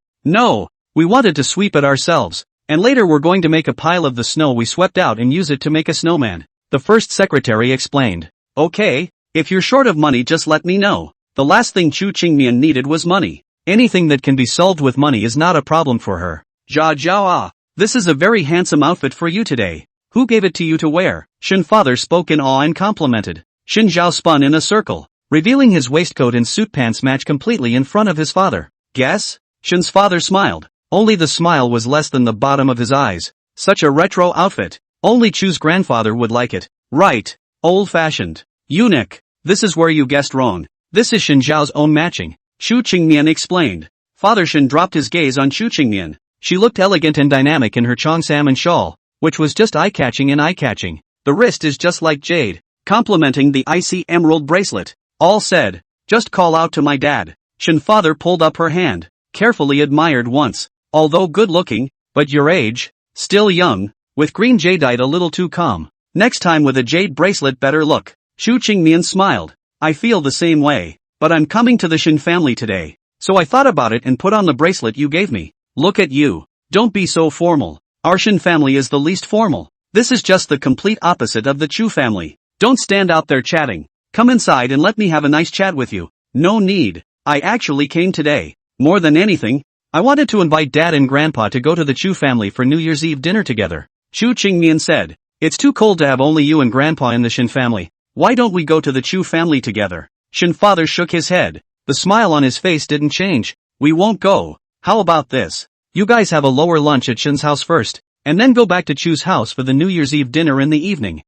we wanted to sweep it ourselves, and later we're going to make a pile of the snow we swept out and use it to make a snowman. The first secretary explained. Okay, if you're short of money just let me know. The last thing Chu Qingmian needed was money. Anything that can be solved with money is not a problem for her. Jia Jiao, this is a very handsome outfit for you today. Who gave it to you to wear? Shin father spoke in awe and complimented. Shin Zhao spun in a circle, revealing his waistcoat and suit pants match completely in front of his father. Guess? Shin's father smiled. Only the smile was less than the bottom of his eyes. Such a retro outfit. Only Chu's grandfather would like it. Right. Old-fashioned. Eunuch. This is where you guessed wrong. This is Shin Zhao's own matching. Chu Qingmian explained. Father Shin dropped his gaze on Chu Qingmian. She looked elegant and dynamic in her Chongsalmon shawl, which was just eye-catching and eye-catching. The wrist is just like jade, complementing the icy emerald bracelet. All said. Just call out to my dad. Shin father pulled up her hand, carefully admired once. Although good-looking, but your age, still young, with green jadeite a little too calm. Next time with a jade bracelet better look. Chu Qingmian smiled. I feel the same way, but I'm coming to the Shin family today, so I thought about it and put on the bracelet you gave me. Look at you. Don't be so formal. Our Shin family is the least formal. This is just the complete opposite of the Chu family. Don't stand out there chatting. Come inside and let me have a nice chat with you. No need. I actually came today. More than anything, I wanted to invite Dad and Grandpa to go to the Chu family for New Year's Eve dinner together. Chu Qingmian said. It's too cold to have only you and Grandpa in the Shin family. Why don't we go to the Chu family together? Shin father shook his head. The smile on his face didn't change. We won't go. How about this? You guys have a lower lunch at Shin's house first, and then go back to Chu's house for the New Year's Eve dinner in the evening.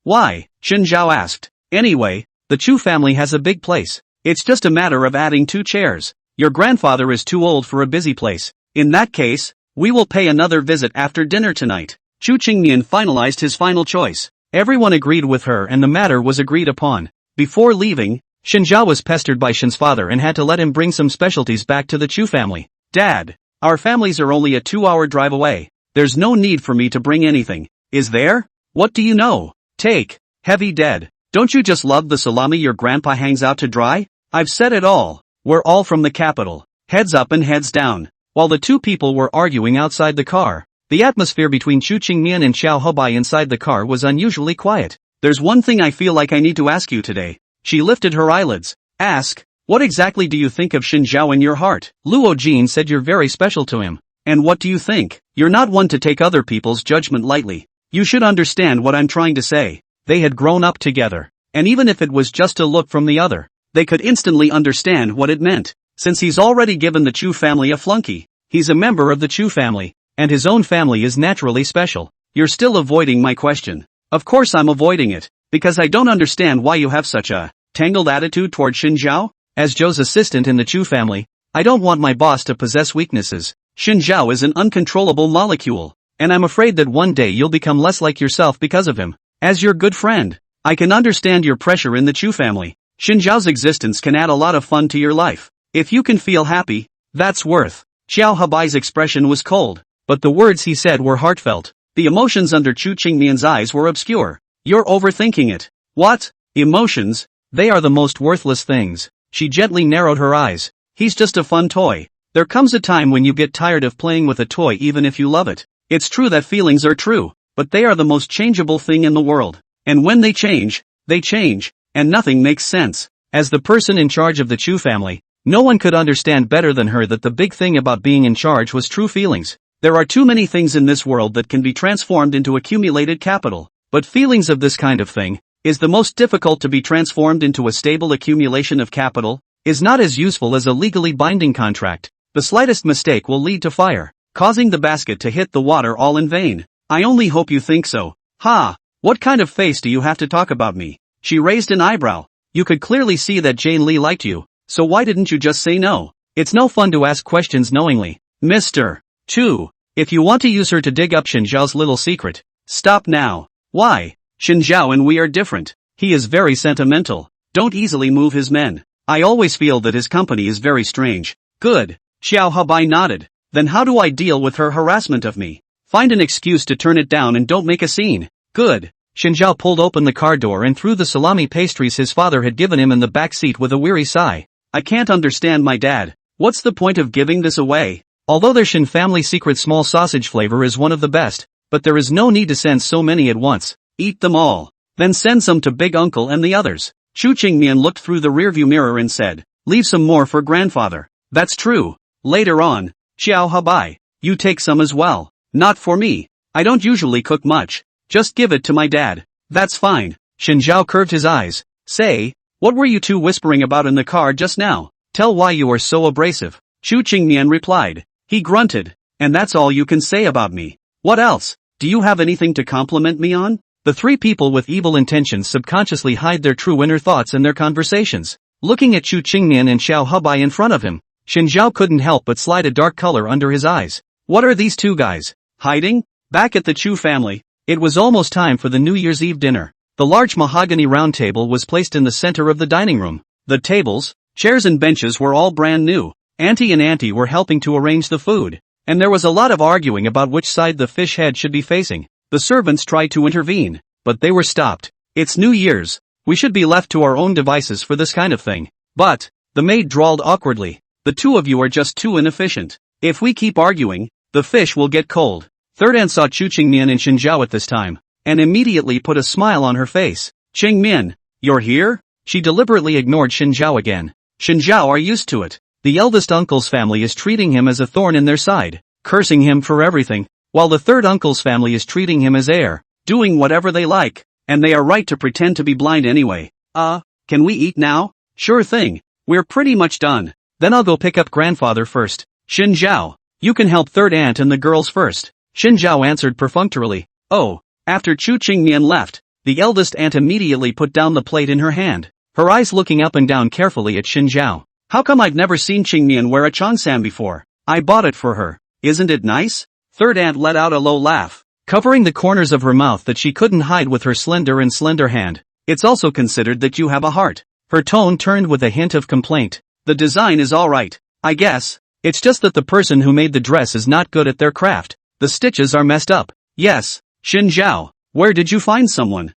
Why? Shin Zhao asked. Anyway, the Chu family has a big place. It's just a matter of adding 2 chairs. Your grandfather is too old for a busy place. In that case, we will pay another visit after dinner tonight. Chu Qingmian finalized his final choice. Everyone agreed with her and the matter was agreed upon. Before leaving, Shin Zhao was pestered by Shin's father and had to let him bring some specialties back to the Chu family. Dad, our families are only a 2-hour drive away. There's no need for me to bring anything. Is there? What do you know? Take. Heavy dead. Don't you just love the salami your grandpa hangs out to dry? I've said it all. We're all from the capital. Heads up and heads down. While the two people were arguing outside the car, the atmosphere between Chu Qingmian and Xiao Hebai inside the car was unusually quiet. There's one thing I feel like I need to ask you today. She lifted her eyelids. Ask. What exactly do you think of Shin Zhao in your heart? Luo Jin said you're very special to him. And what do you think? You're not one to take other people's judgment lightly. You should understand what I'm trying to say. They had grown up together. And even if it was just a look from the other, they could instantly understand what it meant. Since he's already given the Chu family a flunky, he's a member of the Chu family, and his own family is naturally special. You're still avoiding my question. Of course I'm avoiding it, because I don't understand why you have such a tangled attitude toward Shin Zhao. As Zhou's assistant in the Chu family, I don't want my boss to possess weaknesses. Shin Zhao is an uncontrollable molecule, and I'm afraid that one day you'll become less like yourself because of him. As your good friend, I can understand your pressure in the Chu family. Shin Zhao's existence can add a lot of fun to your life. If you can feel happy, that's worth. Xiao Hebai's expression was cold, but the words he said were heartfelt. The emotions under Chu Qingmian's eyes were obscure. You're overthinking it. What? Emotions? They are the most worthless things. She gently narrowed her eyes. He's just a fun toy. There comes a time when you get tired of playing with a toy even if you love it. It's true that feelings are true, but they are the most changeable thing in the world. And when they change, and nothing makes sense. As the person in charge of the Chu family, no one could understand better than her that the big thing about being in charge was true feelings. There are too many things in this world that can be transformed into accumulated capital, but feelings of this kind of thing is the most difficult to be transformed into a stable accumulation of capital, is not as useful as a legally binding contract. The slightest mistake will lead to fire, causing the basket to hit the water all in vain. I only hope you think so. Ha! What kind of face do you have to talk about me? She raised an eyebrow. You could clearly see that Jane Li liked you, so why didn't you just say no? It's no fun to ask questions knowingly. Mr. Chu, if you want to use her to dig up Shin Zhao's little secret, stop now. Why? Shin Zhao and we are different. He is very sentimental. Don't easily move his men. I always feel that his company is very strange. Good. Xiao Hebai nodded. Then how do I deal with her harassment of me? Find an excuse to turn it down and don't make a scene. Good. Shin Zhao pulled open the car door and threw the salami pastries his father had given him in the back seat with a weary sigh. I can't understand my dad. What's the point of giving this away? Although their Shin family secret small sausage flavor is one of the best, but there is no need to send so many at once. Eat them all. Then send some to Big Uncle and the others. Chu Qingmian looked through the rearview mirror and said, leave some more for grandfather. That's true. Later on, Xiao Hebai, you take some as well. Not for me. I don't usually cook much. Just give it to my dad. That's fine. Shen Zhao curved his eyes. Say, what were you two whispering about in the car just now? Tell why you are so abrasive. Chu Qingmian replied. He grunted. And that's all you can say about me. What else? Do you have anything to compliment me on? The three people with evil intentions subconsciously hide their true inner thoughts in their conversations. Looking at Chu Qingmian and Xiao Hebai in front of him, Shen Zhao couldn't help but slide a dark color under his eyes. What are these two guys hiding? Back at the Chu family, it was almost time for the New Year's Eve dinner. The large mahogany round table was placed in the center of the dining room. The tables, chairs and benches were all brand new. Auntie and Auntie were helping to arrange the food. And there was a lot of arguing about which side the fish head should be facing. The servants tried to intervene, but they were stopped. It's New Year's. We should be left to our own devices for this kind of thing. But, the maid drawled awkwardly, the two of you are just too inefficient. If we keep arguing, the fish will get cold. Third aunt saw Chu Qingmian and Shen Zhao at this time, and immediately put a smile on her face. Qingmian, you're here? She deliberately ignored Shen Zhao again. Shen Zhao are used to it. The eldest uncle's family is treating him as a thorn in their side, cursing him for everything, while the third uncle's family is treating him as heir, doing whatever they like, and they are right to pretend to be blind anyway. Can we eat now? Sure thing, we're pretty much done. Then I'll go pick up grandfather first. Shen Zhao, you can help third aunt and the girls first. Shen Zhao answered perfunctorily. Oh, after Chu Qingmian left, the eldest aunt immediately put down the plate in her hand, her eyes looking up and down carefully at Shen Zhao. How come I've never seen Qingmian wear a cheongsam before? I bought it for her. Isn't it nice? Third aunt let out a low laugh, covering the corners of her mouth that she couldn't hide with her slender hand. It's also considered that you have a heart. Her tone turned with a hint of complaint. The design is alright, I guess. It's just that the person who made the dress is not good at their craft. The stitches are messed up. Yes, Shen Zhao, where did you find someone?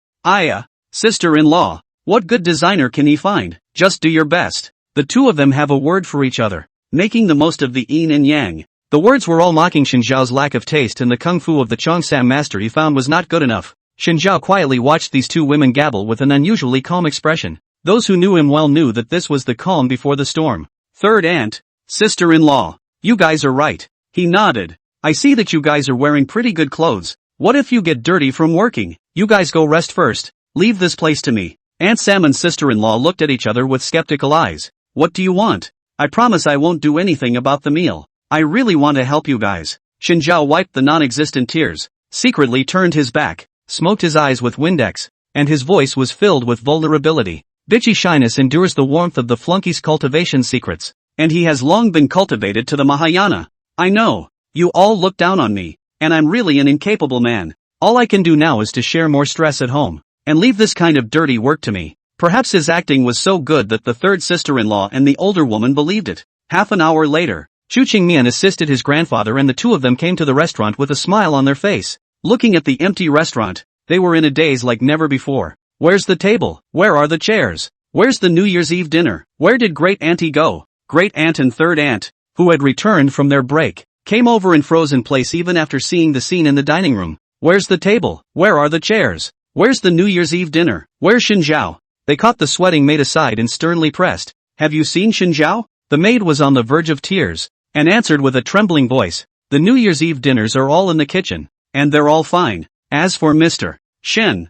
Sister-in-law. What good designer can he find? Just do your best. The two of them have a word for each other, making the most of the yin and yang. The words were all mocking Shen Zhao's lack of taste, and the kung fu of the cheongsam master he found was not good enough. Shen Zhao quietly watched these two women gabble with an unusually calm expression. Those who knew him well knew that this was the calm before the storm. Third aunt, sister-in-law, you guys are right. He nodded. I see that you guys are wearing pretty good clothes. What if you get dirty from working? You guys go rest first. Leave this place to me. Aunt Sam and sister-in-law looked at each other with skeptical eyes. What do you want? I promise I won't do anything about the meal. I really want to help you guys. Shen Zhao wiped the non-existent tears, secretly turned his back, smoked his eyes with Windex, and his voice was filled with vulnerability. Bitchy shyness endures the warmth of the flunkey's cultivation secrets, and he has long been cultivated to the Mahayana. I know, you all look down on me, and I'm really an incapable man. All I can do now is to share more stress at home, and leave this kind of dirty work to me. Perhaps his acting was so good that the third sister-in-law and the older woman believed it. Half an hour later, Chu Qingmian assisted his grandfather and the two of them came to the restaurant with a smile on their face. Looking at the empty restaurant, they were in a daze like never before. Where's the table? Where are the chairs? Where's the New Year's Eve dinner? Where did Great Auntie go? Great Aunt and Third Aunt, who had returned from their break, came over and froze in place even after seeing the scene in the dining room. Where's the table? Where are the chairs? Where's the New Year's Eve dinner? Where's Shen Zhao? They caught the sweating maid aside and sternly pressed. Have you seen Shen Zhao? The maid was on the verge of tears, and answered with a trembling voice. The New Year's Eve dinners are all in the kitchen, and they're all fine. As for Mr. Shen,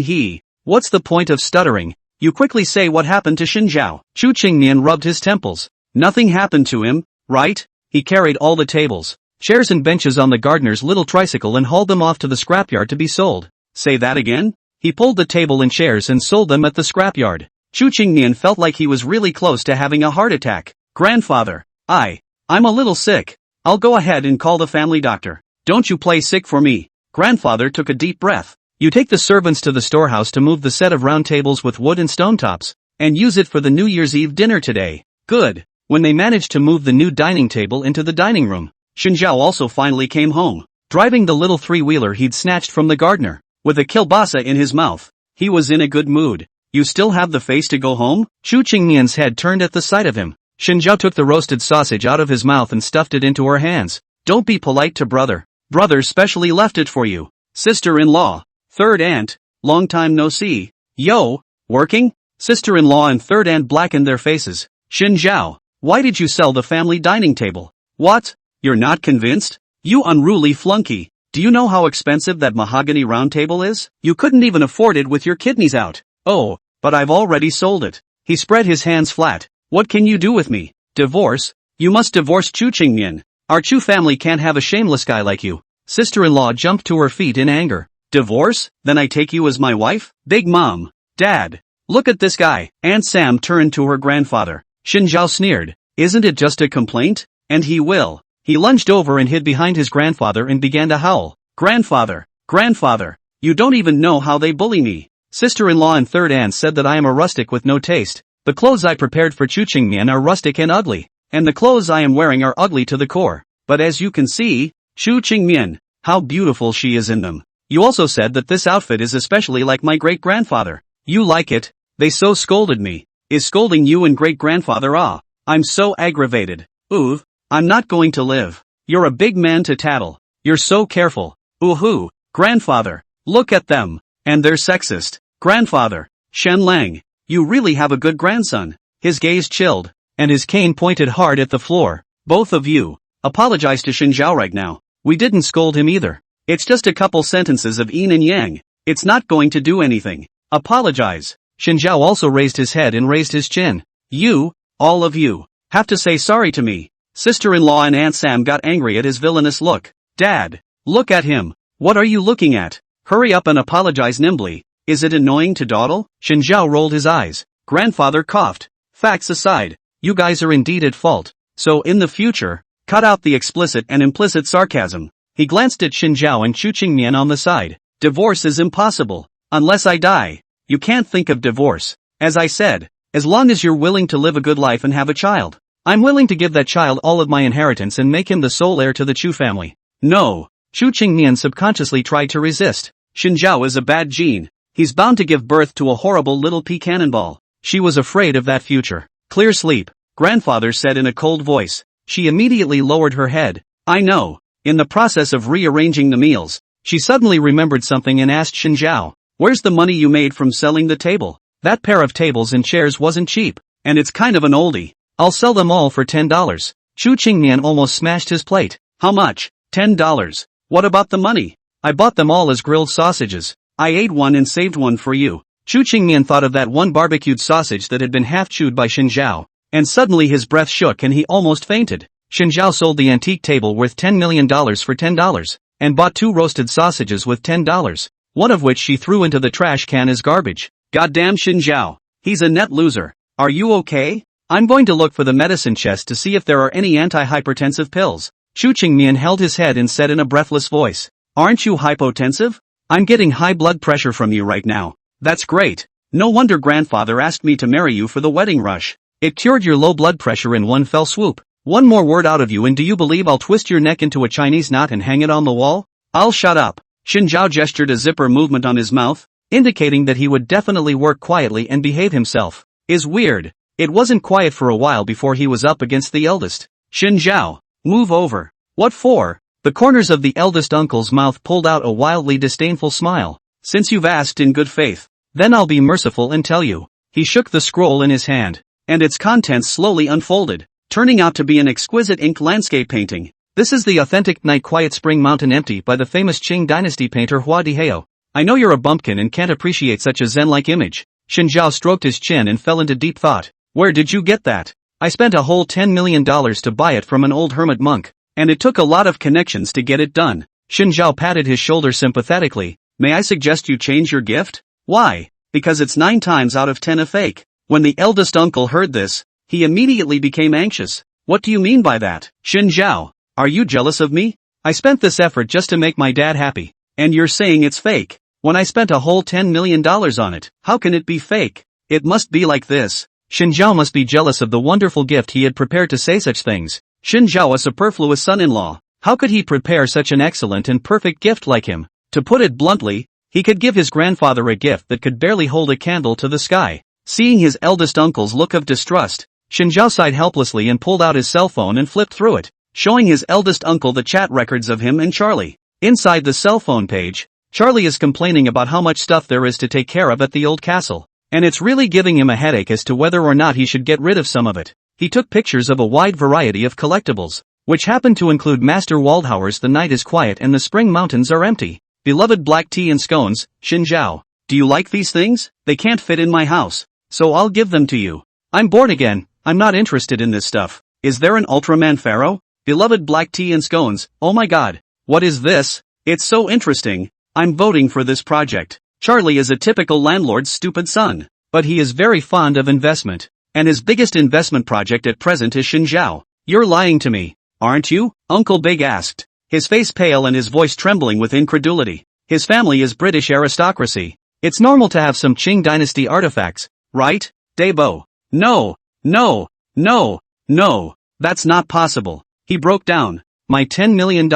he, what's the point of stuttering? You quickly say what happened to Shen Zhao. Chu Qingmian rubbed his temples. Nothing happened to him, right? He carried all the tables, chairs and benches on the gardener's little tricycle and hauled them off to the scrapyard to be sold. Say that again? He pulled the table and chairs and sold them at the scrapyard. Chu Qingmian felt like he was really close to having a heart attack. Grandfather, I'm a little sick. I'll go ahead and call the family doctor. Don't you play sick for me. Grandfather took a deep breath. You take the servants to the storehouse to move the set of round tables with wood and stone tops, and use it for the New Year's Eve dinner today. Good. When they managed to move the new dining table into the dining room, Shen Zhao also finally came home, driving the little three-wheeler he'd snatched from the gardener. With a kielbasa in his mouth, he was in a good mood. You still have the face to go home? Chu Qingmian's head turned at the sight of him. Shen Zhao took the roasted sausage out of his mouth and stuffed it into her hands. Don't be polite to brother. Brother specially left it for you. Sister-in-law, third aunt, long time no see. Yo, working? Sister-in-law and third aunt blackened their faces. Shen Zhao, why did you sell the family dining table? What? You're not convinced? You unruly flunky. Do you know how expensive that mahogany round table is? You couldn't even afford it with your kidneys out. Oh, but I've already sold it. He spread his hands flat. What can you do with me? Divorce? You must divorce Chu Qingmian. Our Chu family can't have a shameless guy like you. Sister-in-law jumped to her feet in anger. Divorce? Then I take you as my wife? Big Mom. Dad. Look at this guy. Aunt Sam turned to her grandfather. Xin Zhao sneered. Isn't it just a complaint? And he will. He lunged over and hid behind his grandfather and began to howl. Grandfather. Grandfather. You don't even know how they bully me. Sister-in-law and third aunt said that I am a rustic with no taste. The clothes I prepared for Chu Qingmian are rustic and ugly. And the clothes I am wearing are ugly to the core. But as you can see, Chu Qingmian, how beautiful she is in them. You also said that this outfit is especially like my great-grandfather. You like it? They so scolded me. Is scolding you and great-grandfather ah? I'm so aggravated. Ooh, I'm not going to live. You're a big man to tattle. You're so careful. Ooh-hoo, grandfather, look at them. And they're sexist. Grandfather, Shen Lang, you really have a good grandson. His gaze chilled, and his cane pointed hard at the floor. Both of you, apologize to Xin Zhao right now. We didn't scold him either. It's just a couple sentences of yin and yang. It's not going to do anything. Apologize. Xin Zhao also raised his head and raised his chin. You, all of you, have to say sorry to me. Sister-in-law and Aunt Sam got angry at his villainous look. Dad, look at him. What are you looking at? Hurry up and apologize nimbly. Is it annoying to dawdle? Xin Zhao rolled his eyes. Grandfather coughed. Facts aside, you guys are indeed at fault. So in the future, cut out the explicit and implicit sarcasm. He glanced at Xin Zhao and Chu Qingmian on the side. Divorce is impossible. Unless I die. You can't think of divorce. As I said, as long as you're willing to live a good life and have a child. I'm willing to give that child all of my inheritance and make him the sole heir to the Chu family. No. Chu Qingmian subconsciously tried to resist. Xin Zhao is a bad gene. He's bound to give birth to a horrible little pea cannonball. She was afraid of that future. Clear sleep, grandfather said in a cold voice. She immediately lowered her head. I know. In the process of rearranging the meals, she suddenly remembered something and asked Xin Zhao, where's the money you made from selling the table? That pair of tables and chairs wasn't cheap, and it's kind of an oldie. I'll sell them all for $10. Chu Qingmian almost smashed his plate. How much? $10. What about the money? I bought them all as grilled sausages. I ate one and saved one for you. Chu Qingmian thought of that one barbecued sausage that had been half chewed by Xin Zhao, and suddenly his breath shook and he almost fainted. Xin Zhao sold the antique table worth $10 million for $10, and bought 2 roasted sausages with $10, one of which she threw into the trash can as garbage. Goddamn Xin Zhao. He's a net loser. Are you okay? I'm going to look for the medicine chest to see if there are any anti-hypertensive pills. Chu Qingmian held his head and said in a breathless voice. Aren't you hypotensive? I'm getting high blood pressure from you right now. That's great. No wonder grandfather asked me to marry you for the wedding rush. It cured your low blood pressure in one fell swoop. One more word out of you and do you believe I'll twist your neck into a Chinese knot and hang it on the wall? I'll shut up. Xin Zhao gestured a zipper movement on his mouth, indicating that he would definitely work quietly and behave himself. Is weird. It wasn't quiet for a while before he was up against the eldest. Xin Zhao, move over. What for? The corners of the eldest uncle's mouth pulled out a wildly disdainful smile. Since you've asked in good faith, then I'll be merciful and tell you. He shook the scroll in his hand, and its contents slowly unfolded, turning out to be an exquisite ink landscape painting. This is the authentic Night Quiet Spring Mountain Empty by the famous Qing dynasty painter Hua Diheo. I know you're a bumpkin and can't appreciate such a zen-like image. Xin Zhao stroked his chin and fell into deep thought. Where did you get that? I spent a whole $10 million to buy it from an old hermit monk. And it took a lot of connections to get it done. Xin Zhao patted his shoulder sympathetically. May I suggest you change your gift? Why? Because it's 9 times out of 10 a fake. When the eldest uncle heard this, he immediately became anxious. What do you mean by that? Xin Zhao, are you jealous of me? I spent this effort just to make my dad happy. And you're saying it's fake. When I spent a whole $10 million on it, how can it be fake? It must be like this. Xin Zhao must be jealous of the wonderful gift he had prepared to say such things. Xin Zhao, a superfluous son-in-law. How could he prepare such an excellent and perfect gift like him? To put it bluntly, he could give his grandfather a gift that could barely hold a candle to the sky. Seeing his eldest uncle's look of distrust, Xin Zhao sighed helplessly and pulled out his cell phone and flipped through it, showing his eldest uncle the chat records of him and Charlie. Inside the cell phone page, Charlie is complaining about how much stuff there is to take care of at the old castle, and it's really giving him a headache as to whether or not he should get rid of some of it. He took pictures of a wide variety of collectibles, which happened to include Master Waldhauer's The Night is Quiet and The Spring Mountains Are Empty. Beloved black tea and scones, Xinjiao. Do you like these things? They can't fit in my house, so I'll give them to you. I'm bored again, I'm not interested in this stuff. Is there an Ultraman Pharaoh? Beloved black tea and scones, oh my god. What is this? It's so interesting. I'm voting for this project. Charlie is a typical landlord's stupid son, but he is very fond of investment. And his biggest investment project at present is Xinjiao. You're lying to me, aren't you? Uncle Big asked, his face pale and his voice trembling with incredulity. His family is British aristocracy. It's normal to have some Qing dynasty artifacts, right, Debo? No, no, no, no, that's not possible. He broke down. My $10 million.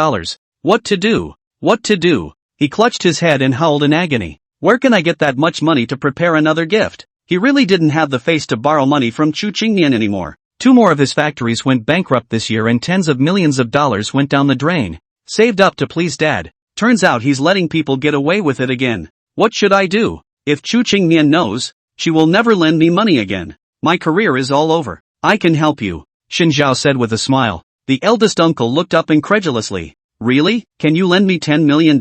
What to do? What to do? He clutched his head and howled in agony. Where can I get that much money to prepare another gift? He really didn't have the face to borrow money from Chu Qingnian anymore. 2 more of his factories went bankrupt this year and tens of millions of dollars went down the drain. Saved up to please dad. Turns out he's letting people get away with it again. What should I do? If Chu Qingnian knows, she will never lend me money again. My career is all over. I can help you, Xinjiao said with a smile. The eldest uncle looked up incredulously. Really? Can you lend me $10 million?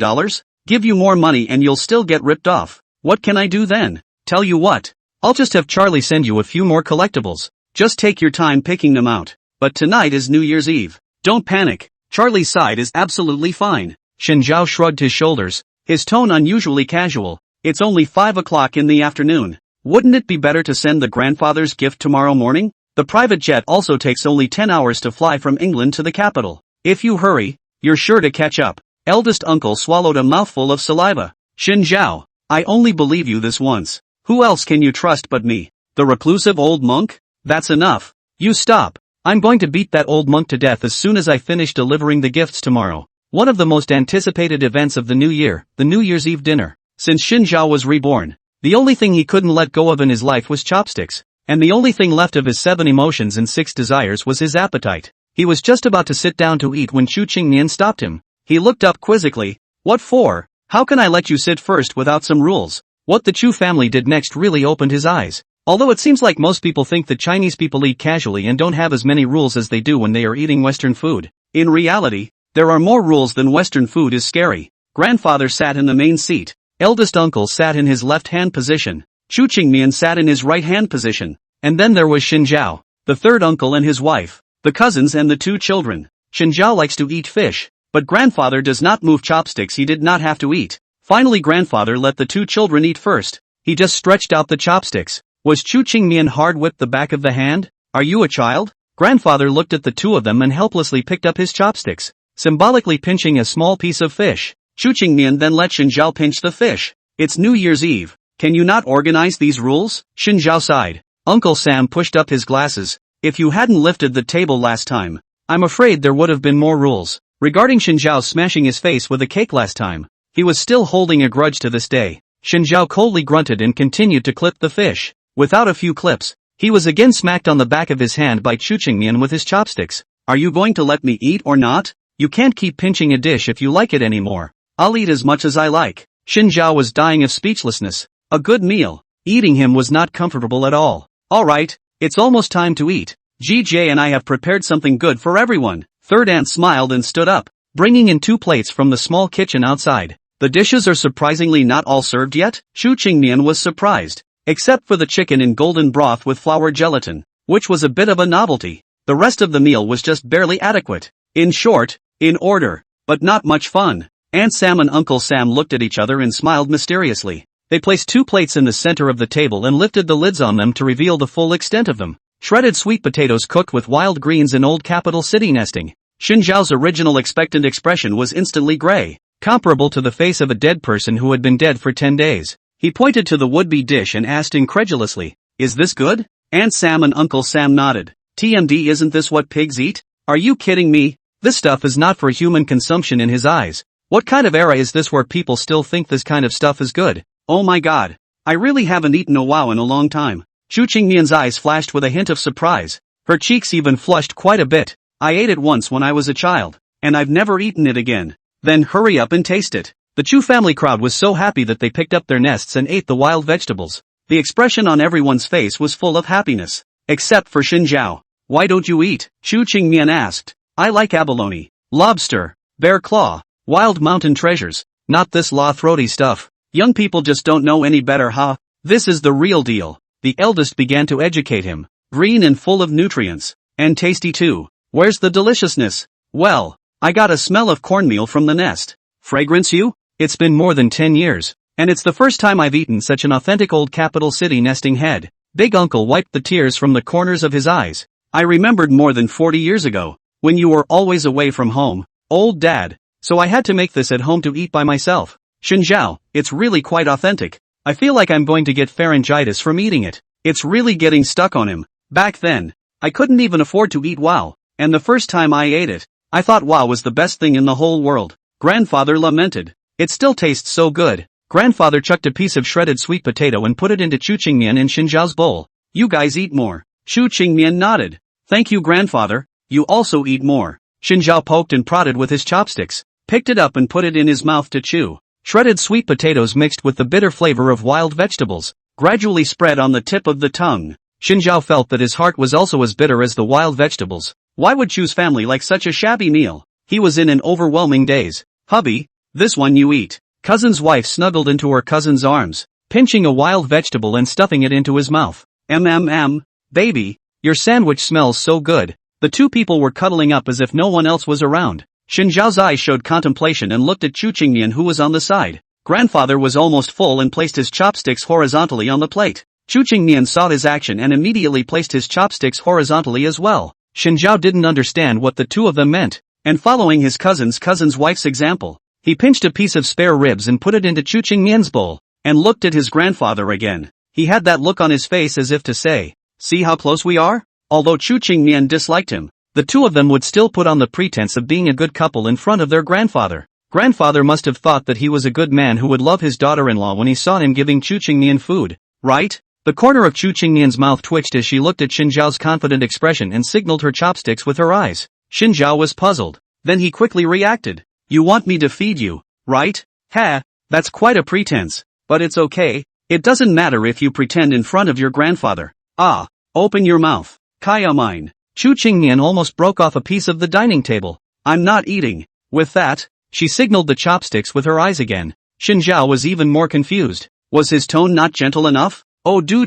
Give you more money and you'll still get ripped off. What can I do then? Tell you what. I'll just have Charlie send you a few more collectibles. Just take your time picking them out. But tonight is New Year's Eve. Don't panic. Charlie's side is absolutely fine. Xinjiao shrugged his shoulders, his tone unusually casual. It's only 5 o'clock in the afternoon. Wouldn't it be better to send the grandfather's gift tomorrow morning? The private jet also takes only 10 hours to fly from England to the capital. If you hurry, you're sure to catch up. Eldest uncle swallowed a mouthful of saliva. Xinjiao, I only believe you this once. Who else can you trust but me? The reclusive old monk? That's enough. You stop. I'm going to beat that old monk to death as soon as I finish delivering the gifts tomorrow. One of the most anticipated events of the new year, the New Year's Eve dinner. Since Xinjiao was reborn, the only thing he couldn't let go of in his life was chopsticks. And the only thing left of his 7 emotions and 6 desires was his appetite. He was just about to sit down to eat when Chu Qingnian stopped him. He looked up quizzically. What for? How can I let you sit first without some rules? What the Chu family did next really opened his eyes. Although it seems like most people think that Chinese people eat casually and don't have as many rules as they do when they are eating Western food. In reality, there are more rules than Western food is scary. Grandfather sat in the main seat. Eldest uncle sat in his left-hand position. Chu Qingmian sat in his right-hand position. And then there was Xinjiao, the third uncle and his wife, the cousins and the 2 children. Xinjiao likes to eat fish, but grandfather does not move chopsticks he did not have to eat. Finally grandfather let the 2 children eat first. He just stretched out the chopsticks. Was Chu Qingmian hard-whipped the back of the hand? Are you a child? Grandfather looked at the 2 of them and helplessly picked up his chopsticks, symbolically pinching a small piece of fish. Chu Qingmian then let Xinjiao pinch the fish. It's New Year's Eve. Can you not organize these rules? Xinjiao sighed. Uncle Sam pushed up his glasses. If you hadn't lifted the table last time, I'm afraid there would have been more rules. Regarding Xinjiao smashing his face with a cake last time, he was still holding a grudge to this day. Xinjiao coldly grunted and continued to clip the fish. Without a few clips, he was again smacked on the back of his hand by Chu Qingmian with his chopsticks. Are you going to let me eat or not? You can't keep pinching a dish if you like it anymore. I'll eat as much as I like. Xinjiao was dying of speechlessness. A good meal. Eating him was not comfortable at all. Alright, it's almost time to eat. GJ and I have prepared something good for everyone. Third aunt smiled and stood up, bringing in 2 plates from the small kitchen outside. The dishes are surprisingly not all served yet? Chu Qingmian was surprised. Except for the chicken in golden broth with flour gelatin, which was a bit of a novelty. The rest of the meal was just barely adequate. In short, in order, but not much fun. Aunt Sam and Uncle Sam looked at each other and smiled mysteriously. They placed 2 plates in the center of the table and lifted the lids on them to reveal the full extent of them. Shredded sweet potatoes cooked with wild greens and old capital city nesting. Xinjiao's original expectant expression was instantly gray, comparable to the face of a dead person who had been dead for 10 days. He pointed to the would-be dish and asked incredulously, "Is this good?" Aunt Sam and Uncle Sam nodded. TMD, isn't this what pigs eat? Are you kidding me? This stuff is not for human consumption in his eyes. What kind of era is this where people still think this kind of stuff is good? Oh my god. I really haven't eaten a wow in a long time. Chu Qingmian's eyes flashed with a hint of surprise. Her cheeks even flushed quite a bit. I ate it once when I was a child, and I've never eaten it again. Then hurry up and taste it. The Chu family crowd was so happy that they picked up their nests and ate the wild vegetables. The expression on everyone's face was full of happiness. Except for Xinjiao. Why don't you eat? Chu Qingmian asked. I like abalone, lobster, bear claw, wild mountain treasures, not this law-throaty stuff. Young people just don't know any better, huh? This is the real deal. The eldest began to educate him. Green and full of nutrients. And tasty too. Where's the deliciousness? Well, I got a smell of cornmeal from the nest. Fragrance you? It's been more than 10 years. And it's the first time I've eaten such an authentic old capital city nesting head. Big Uncle wiped the tears from the corners of his eyes. I remembered more than 40 years ago, when you were always away from home, old dad, so I had to make this at home to eat by myself. Xinjiao, it's really quite authentic. I feel like I'm going to get pharyngitis from eating it. It's really getting stuck on him. Back then, I couldn't even afford to eat wow, and the first time I ate it, I thought wow was the best thing in the whole world. Grandfather lamented. It still tastes so good. Grandfather chucked a piece of shredded sweet potato and put it into Chu Qingmian and Xinjiao's bowl. You guys eat more. Chu Qingmian nodded. Thank you, grandfather. You also eat more. Xinjiao poked and prodded with his chopsticks, picked it up and put it in his mouth to chew. Shredded sweet potatoes mixed with the bitter flavor of wild vegetables gradually spread on the tip of the tongue. Xinjiao felt that his heart was also as bitter as the wild vegetables. Why would Chu's family like such a shabby meal? He was in an overwhelming daze. Hubby, this one you eat. Cousin's wife snuggled into her cousin's arms, pinching a wild vegetable and stuffing it into his mouth. Baby, your sandwich smells so good. The two people were cuddling up as if no one else was around. Xinjiao's eyes showed contemplation and looked at Chu Qingmian, who was on the side. Grandfather was almost full and placed his chopsticks horizontally on the plate. Chu Qingmian saw his action and immediately placed his chopsticks horizontally as well. Xinjiao didn't understand what the two of them meant, and following his cousin's wife's example, he pinched a piece of spare ribs and put it into Chu Qingmian's bowl, and looked at his grandfather again. He had that look on his face as if to say, see how close we are? Although Chu Qingmian disliked him, the two of them would still put on the pretense of being a good couple in front of their grandfather. Grandfather must have thought that he was a good man who would love his daughter-in-law when he saw him giving Chu Qingmian food, right? The corner of Chu Qingmian's mouth twitched as she looked at Xinjiao's confident expression and signaled her chopsticks with her eyes. Xinjiao was puzzled. Then he quickly reacted. You want me to feed you, right? Ha, that's quite a pretense. But it's okay. It doesn't matter if you pretend in front of your grandfather. Ah, open your mouth. Kaya mine. Chu Qingmian almost broke off a piece of the dining table. I'm not eating. With that, she signaled the chopsticks with her eyes again. Xinjiao was even more confused. Was his tone not gentle enough? Oh do.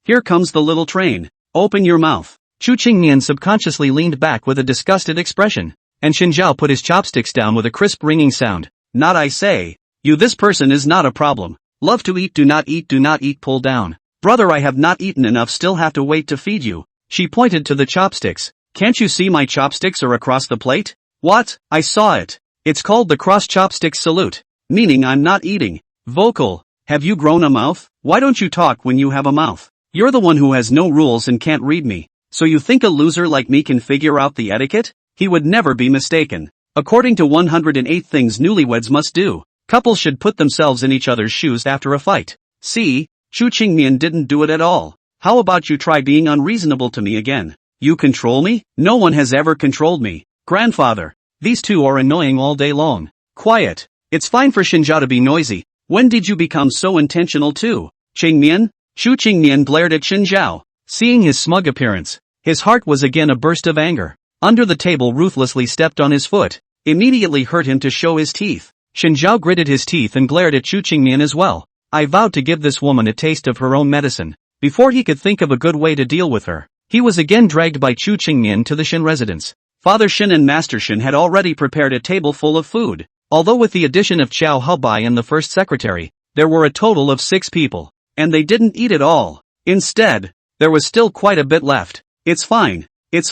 Here comes the little train. Open your mouth. Chu Qingmian subconsciously leaned back with a disgusted expression, and Xinjiao put his chopsticks down with a crisp ringing sound. Not I say. You, this person is not a problem. Love to eat, do not eat, pull down. Brother, I have not eaten enough, still have to wait to feed you. She pointed to the chopsticks. Can't you see my chopsticks are across the plate? What? I saw it. It's called the cross chopstick salute, meaning I'm not eating. Vocal. Have you grown a mouth? Why don't you talk when you have a mouth? You're the one who has no rules and can't read me. So you think a loser like me can figure out the etiquette? He would never be mistaken. According to 108 things newlyweds must do, couples should put themselves in each other's shoes after a fight. See, Chu Qingmian didn't do it at all. How about you try being unreasonable to me again? You control me? No one has ever controlled me. Grandfather, these two are annoying all day long. Quiet. It's fine for Xinjiao to be noisy. When did you become so intentional too? Qingmian? Chu Qingmian glared at Xinjiao. Seeing his smug appearance, his heart was again a burst of anger. Under the table ruthlessly stepped on his foot, immediately hurt him to show his teeth. Xinjiao gritted his teeth and glared at Chu Qingmian as well. I vowed to give this woman a taste of her own medicine. Before he could think of a good way to deal with her, he was again dragged by Chu Qingmian to the Shin residence. Father Shin and Master Shin had already prepared a table full of food. Although with the addition of Qiao Hubai and the first secretary, there were a total of 6 people. And they didn't eat it all. Instead, there was still quite a bit left. It's fine. It's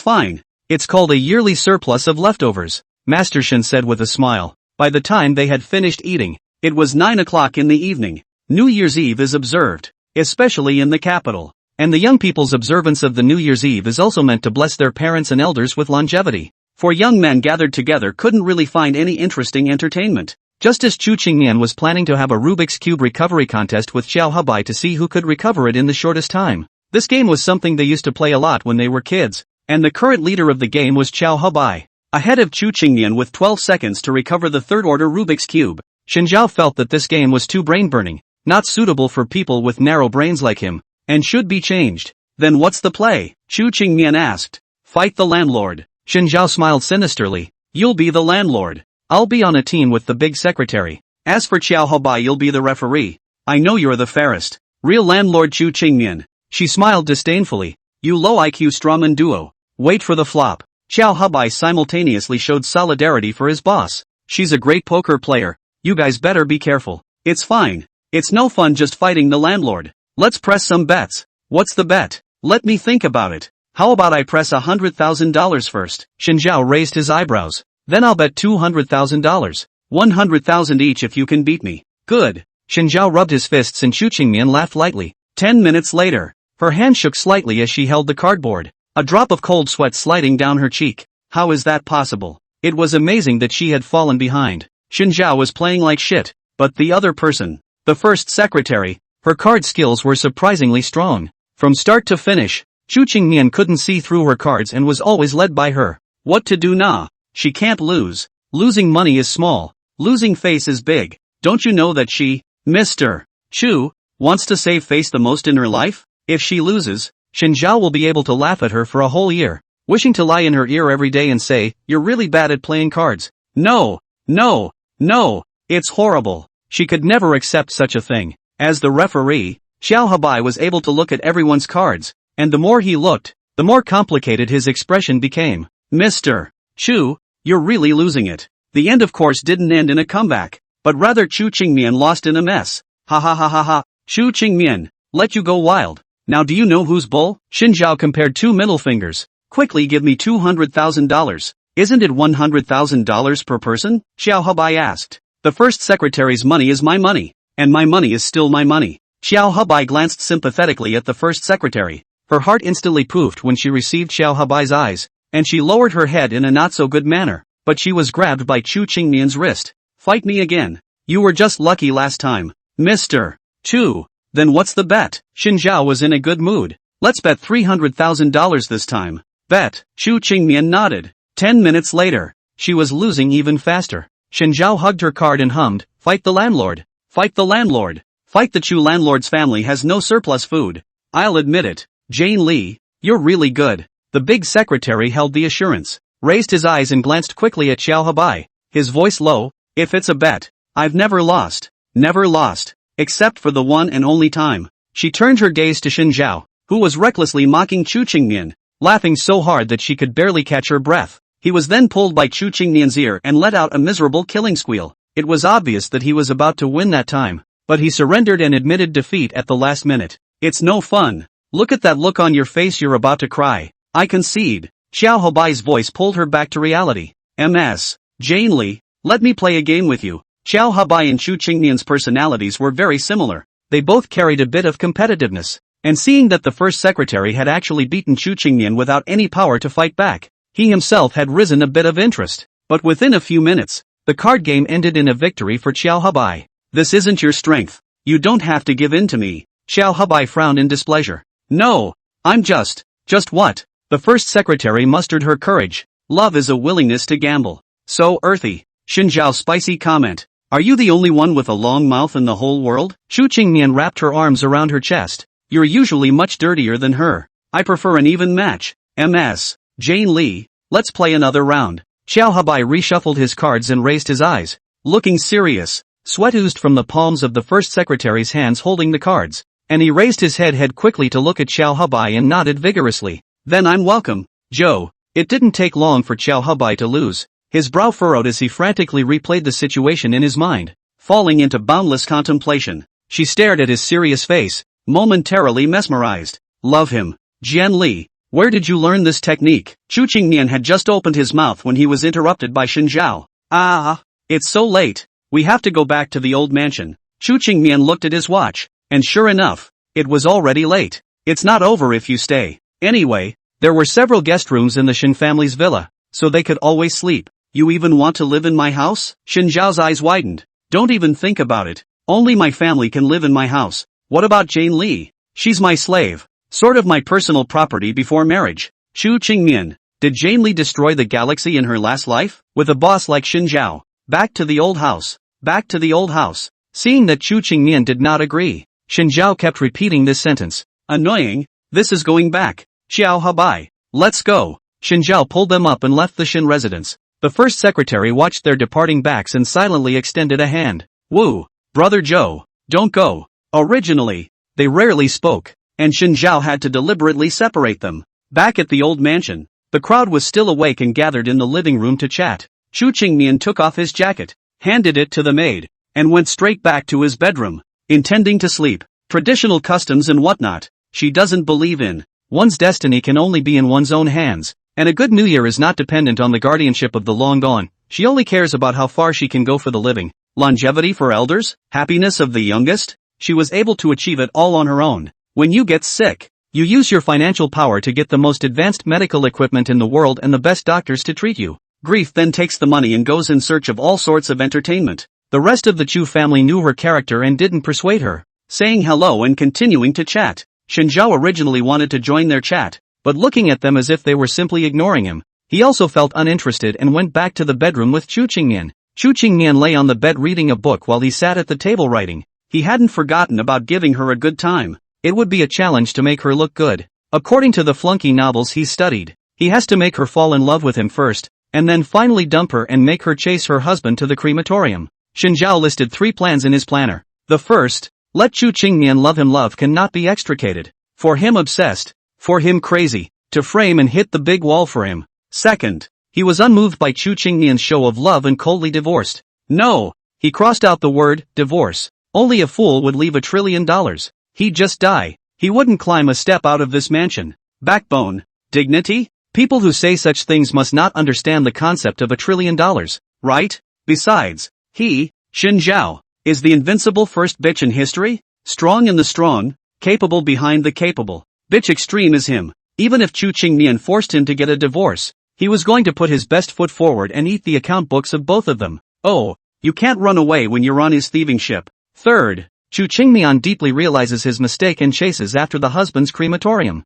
called a yearly surplus of leftovers, Master Shin said with a smile. By the time they had finished eating, it was 9 o'clock in the evening. New Year's Eve is observed, especially in the capital. And the young people's observance of the New Year's Eve is also meant to bless their parents and elders with longevity. For young men gathered together couldn't really find any interesting entertainment. Just as Chu Qingmian was planning to have a Rubik's Cube recovery contest with Qiao Hubai to see who could recover it in the shortest time. This game was something they used to play a lot when they were kids, and the current leader of the game was Qiao Hubai, ahead of Chu Qingmian with 12 seconds to recover the third-order Rubik's Cube. Xinjiao felt that this game was too brain-burning, not suitable for people with narrow brains like him, and should be changed. Then what's the play? Chu Qingmian asked. Fight the landlord. Xin Zhao smiled sinisterly. You'll be the landlord. I'll be on a team with the big secretary. As for Xiao Haobai, you'll be the referee. I know you're the fairest. Real landlord Chu Qingmian. She smiled disdainfully. You low IQ strawman duo. Wait for the flop. Xiao Haobai simultaneously showed solidarity for his boss. She's a great poker player. You guys better be careful. It's fine. It's no fun just fighting the landlord. Let's press some bets. What's the bet? Let me think about it. How about I press $100,000 first? Xin Zhao raised his eyebrows. Then I'll bet $200,000. 100,000 each if you can beat me. Good. Xin Zhao rubbed his fists and Chu Qingmian laughed lightly. 10 minutes later. Her hand shook slightly as she held the cardboard. A drop of cold sweat sliding down her cheek. How is that possible? It was amazing that she had fallen behind. Xin Zhao was playing like shit. But the other person, the first secretary, her card skills were surprisingly strong. From start to finish, Chu Qingmian couldn't see through her cards and was always led by her. What to do now? She can't lose. Losing money is small. Losing face is big. Don't you know that she, Mr. Chu, wants to save face the most in her life? If she loses, Xin Zhao will be able to laugh at her for a whole year, wishing to lie in her ear every day and say, you're really bad at playing cards. No, no, no, it's horrible. She could never accept such a thing. As the referee, Xiao Haobai was able to look at everyone's cards, and the more he looked, the more complicated his expression became. Mr. Chu, you're really losing it. The end of course didn't end in a comeback, but rather Chu Qingmian lost in a mess. Ha ha ha ha ha. Chu Qingmian, let you go wild. Now do you know who's bull? Xin Zhao compared two middle fingers. Quickly give me $200,000. Isn't it $100,000 per person? Xiao Haobai asked. The first secretary's money is my money, and my money is still my money. Xiao Haobai glanced sympathetically at the first secretary. Her heart instantly poofed when she received Xiao Haobai's eyes, and she lowered her head in a not-so-good manner, but she was grabbed by Chu Qingmian's wrist. Fight me again. You were just lucky last time. Mr. Chu. Then what's the bet? Xin Zhao was in a good mood. Let's bet $300,000 this time. Bet. Chu Qingmian nodded. 10 minutes later. She was losing even faster. Xin Zhao hugged her card and hummed, fight the landlord. Fight the landlord. Fight the Chu landlord's family has no surplus food. I'll admit it. Jane Li, you're really good. The big secretary held the assurance, raised his eyes and glanced quickly at Xiao Haobai, his voice low. If it's a bet, I've never lost. Never lost. Except for the one and only time. She turned her gaze to Xin Zhao, who was recklessly mocking Chu Qingmian, laughing so hard that she could barely catch her breath. He was then pulled by Chu Qingmian's ear and let out a miserable killing squeal. It was obvious that he was about to win that time, but he surrendered and admitted defeat at the last minute. It's no fun. Look at that look on your face, you're about to cry. I concede. Xiao Haobai's voice pulled her back to reality. Ms. Jane Li, let me play a game with you. Xiao Haobai and Chu Qingmian's personalities were very similar. They both carried a bit of competitiveness, and seeing that the first secretary had actually beaten Chu Qingmian without any power to fight back, he himself had risen a bit of interest. But within a few minutes, the card game ended in a victory for Xiao Haobai. This isn't your strength. You don't have to give in to me. Xiao Haobai frowned in displeasure. No, I'm just what? The first secretary mustered her courage. Love is a willingness to gamble. So earthy. Xin Zhao's spicy comment. Are you the only one with a long mouth in the whole world? Chu Qingmian wrapped her arms around her chest. You're usually much dirtier than her. I prefer an even match. Ms. Jane Li, let's play another round. Xiao Haobai reshuffled his cards and raised his eyes, looking serious. Sweat oozed from the palms of the first secretary's hands holding the cards, and he raised his head quickly to look at Xiao Haobai and nodded vigorously. Then I'm welcome, Joe. It didn't take long for Xiao Haobai to lose. His brow furrowed as he frantically replayed the situation in his mind. Falling into boundless contemplation, she stared at his serious face, momentarily mesmerized. Love him. Jian Li, where did you learn this technique? Chu Qingmian had just opened his mouth when he was interrupted by Xin Zhao. It's so late. We have to go back to the old mansion. Chu Qingmian looked at his watch, and sure enough, it was already late. It's not over if you stay. Anyway, there were several guest rooms in the Xin family's villa, so they could always sleep. You even want to live in my house? Xin Zhao's eyes widened. Don't even think about it. Only my family can live in my house. What about Jane Li? She's my slave. Sort of my personal property before marriage. Chu Qingmian, did Jane Li destroy the galaxy in her last life? With a boss like Xin Zhao. Back to the old house. Back to the old house. Seeing that Chu Qingmian did not agree, Xin Zhao kept repeating this sentence. Annoying. This is going back. Xiao Haobai. Let's go. Xinjiao pulled them up and left the Shin residence. The first secretary watched their departing backs and silently extended a hand. Woo! Brother Joe, don't go. Originally, they rarely spoke, and Xinjiao had to deliberately separate them. Back at the old mansion, the crowd was still awake and gathered in the living room to chat. Chu Qingmian took off his jacket, handed it to the maid, and went straight back to his bedroom, intending to sleep. Traditional customs and whatnot, she doesn't believe in. One's destiny can only be in one's own hands, and a good new year is not dependent on the guardianship of the long gone. She only cares about how far she can go for the living. Longevity for elders, happiness of the youngest. She was able to achieve it all on her own. When you get sick, you use your financial power to get the most advanced medical equipment in the world and the best doctors to treat you. Grief then takes the money and goes in search of all sorts of entertainment. The rest of the Chu family knew her character and didn't persuade her, saying hello and continuing to chat. Xinjiao originally wanted to join their chat, but looking at them as if they were simply ignoring him, he also felt uninterested and went back to the bedroom with Chu Qingmian. Chu Qingmian lay on the bed reading a book while he sat at the table writing. He hadn't forgotten about giving her a good time. It would be a challenge to make her look good. According to the flunky novels he's studied, he has to make her fall in love with him first, and then finally dump her and make her chase her husband to the crematorium. Xinjiao listed 3 plans in his planner. The first, let Chu Qingmian love him. Love cannot be extricated. For him obsessed. For him crazy. To frame and hit the big wall for him. Second, he was unmoved by Chu Qingmian's show of love and coldly divorced. No, he crossed out the word, divorce. Only a fool would leave $1 trillion. He'd just die. He wouldn't climb a step out of this mansion. Backbone. Dignity? People who say such things must not understand the concept of $1 trillion, right? Besides, he, Xinjiao, is the invincible first bitch in history? Strong in the strong, capable behind the capable. Bitch extreme is him. Even if Chu Qingmian forced him to get a divorce, he was going to put his best foot forward and eat the account books of both of them. Oh, you can't run away when you're on his thieving ship. Third, Chu Qingmian deeply realizes his mistake and chases after the husband's crematorium.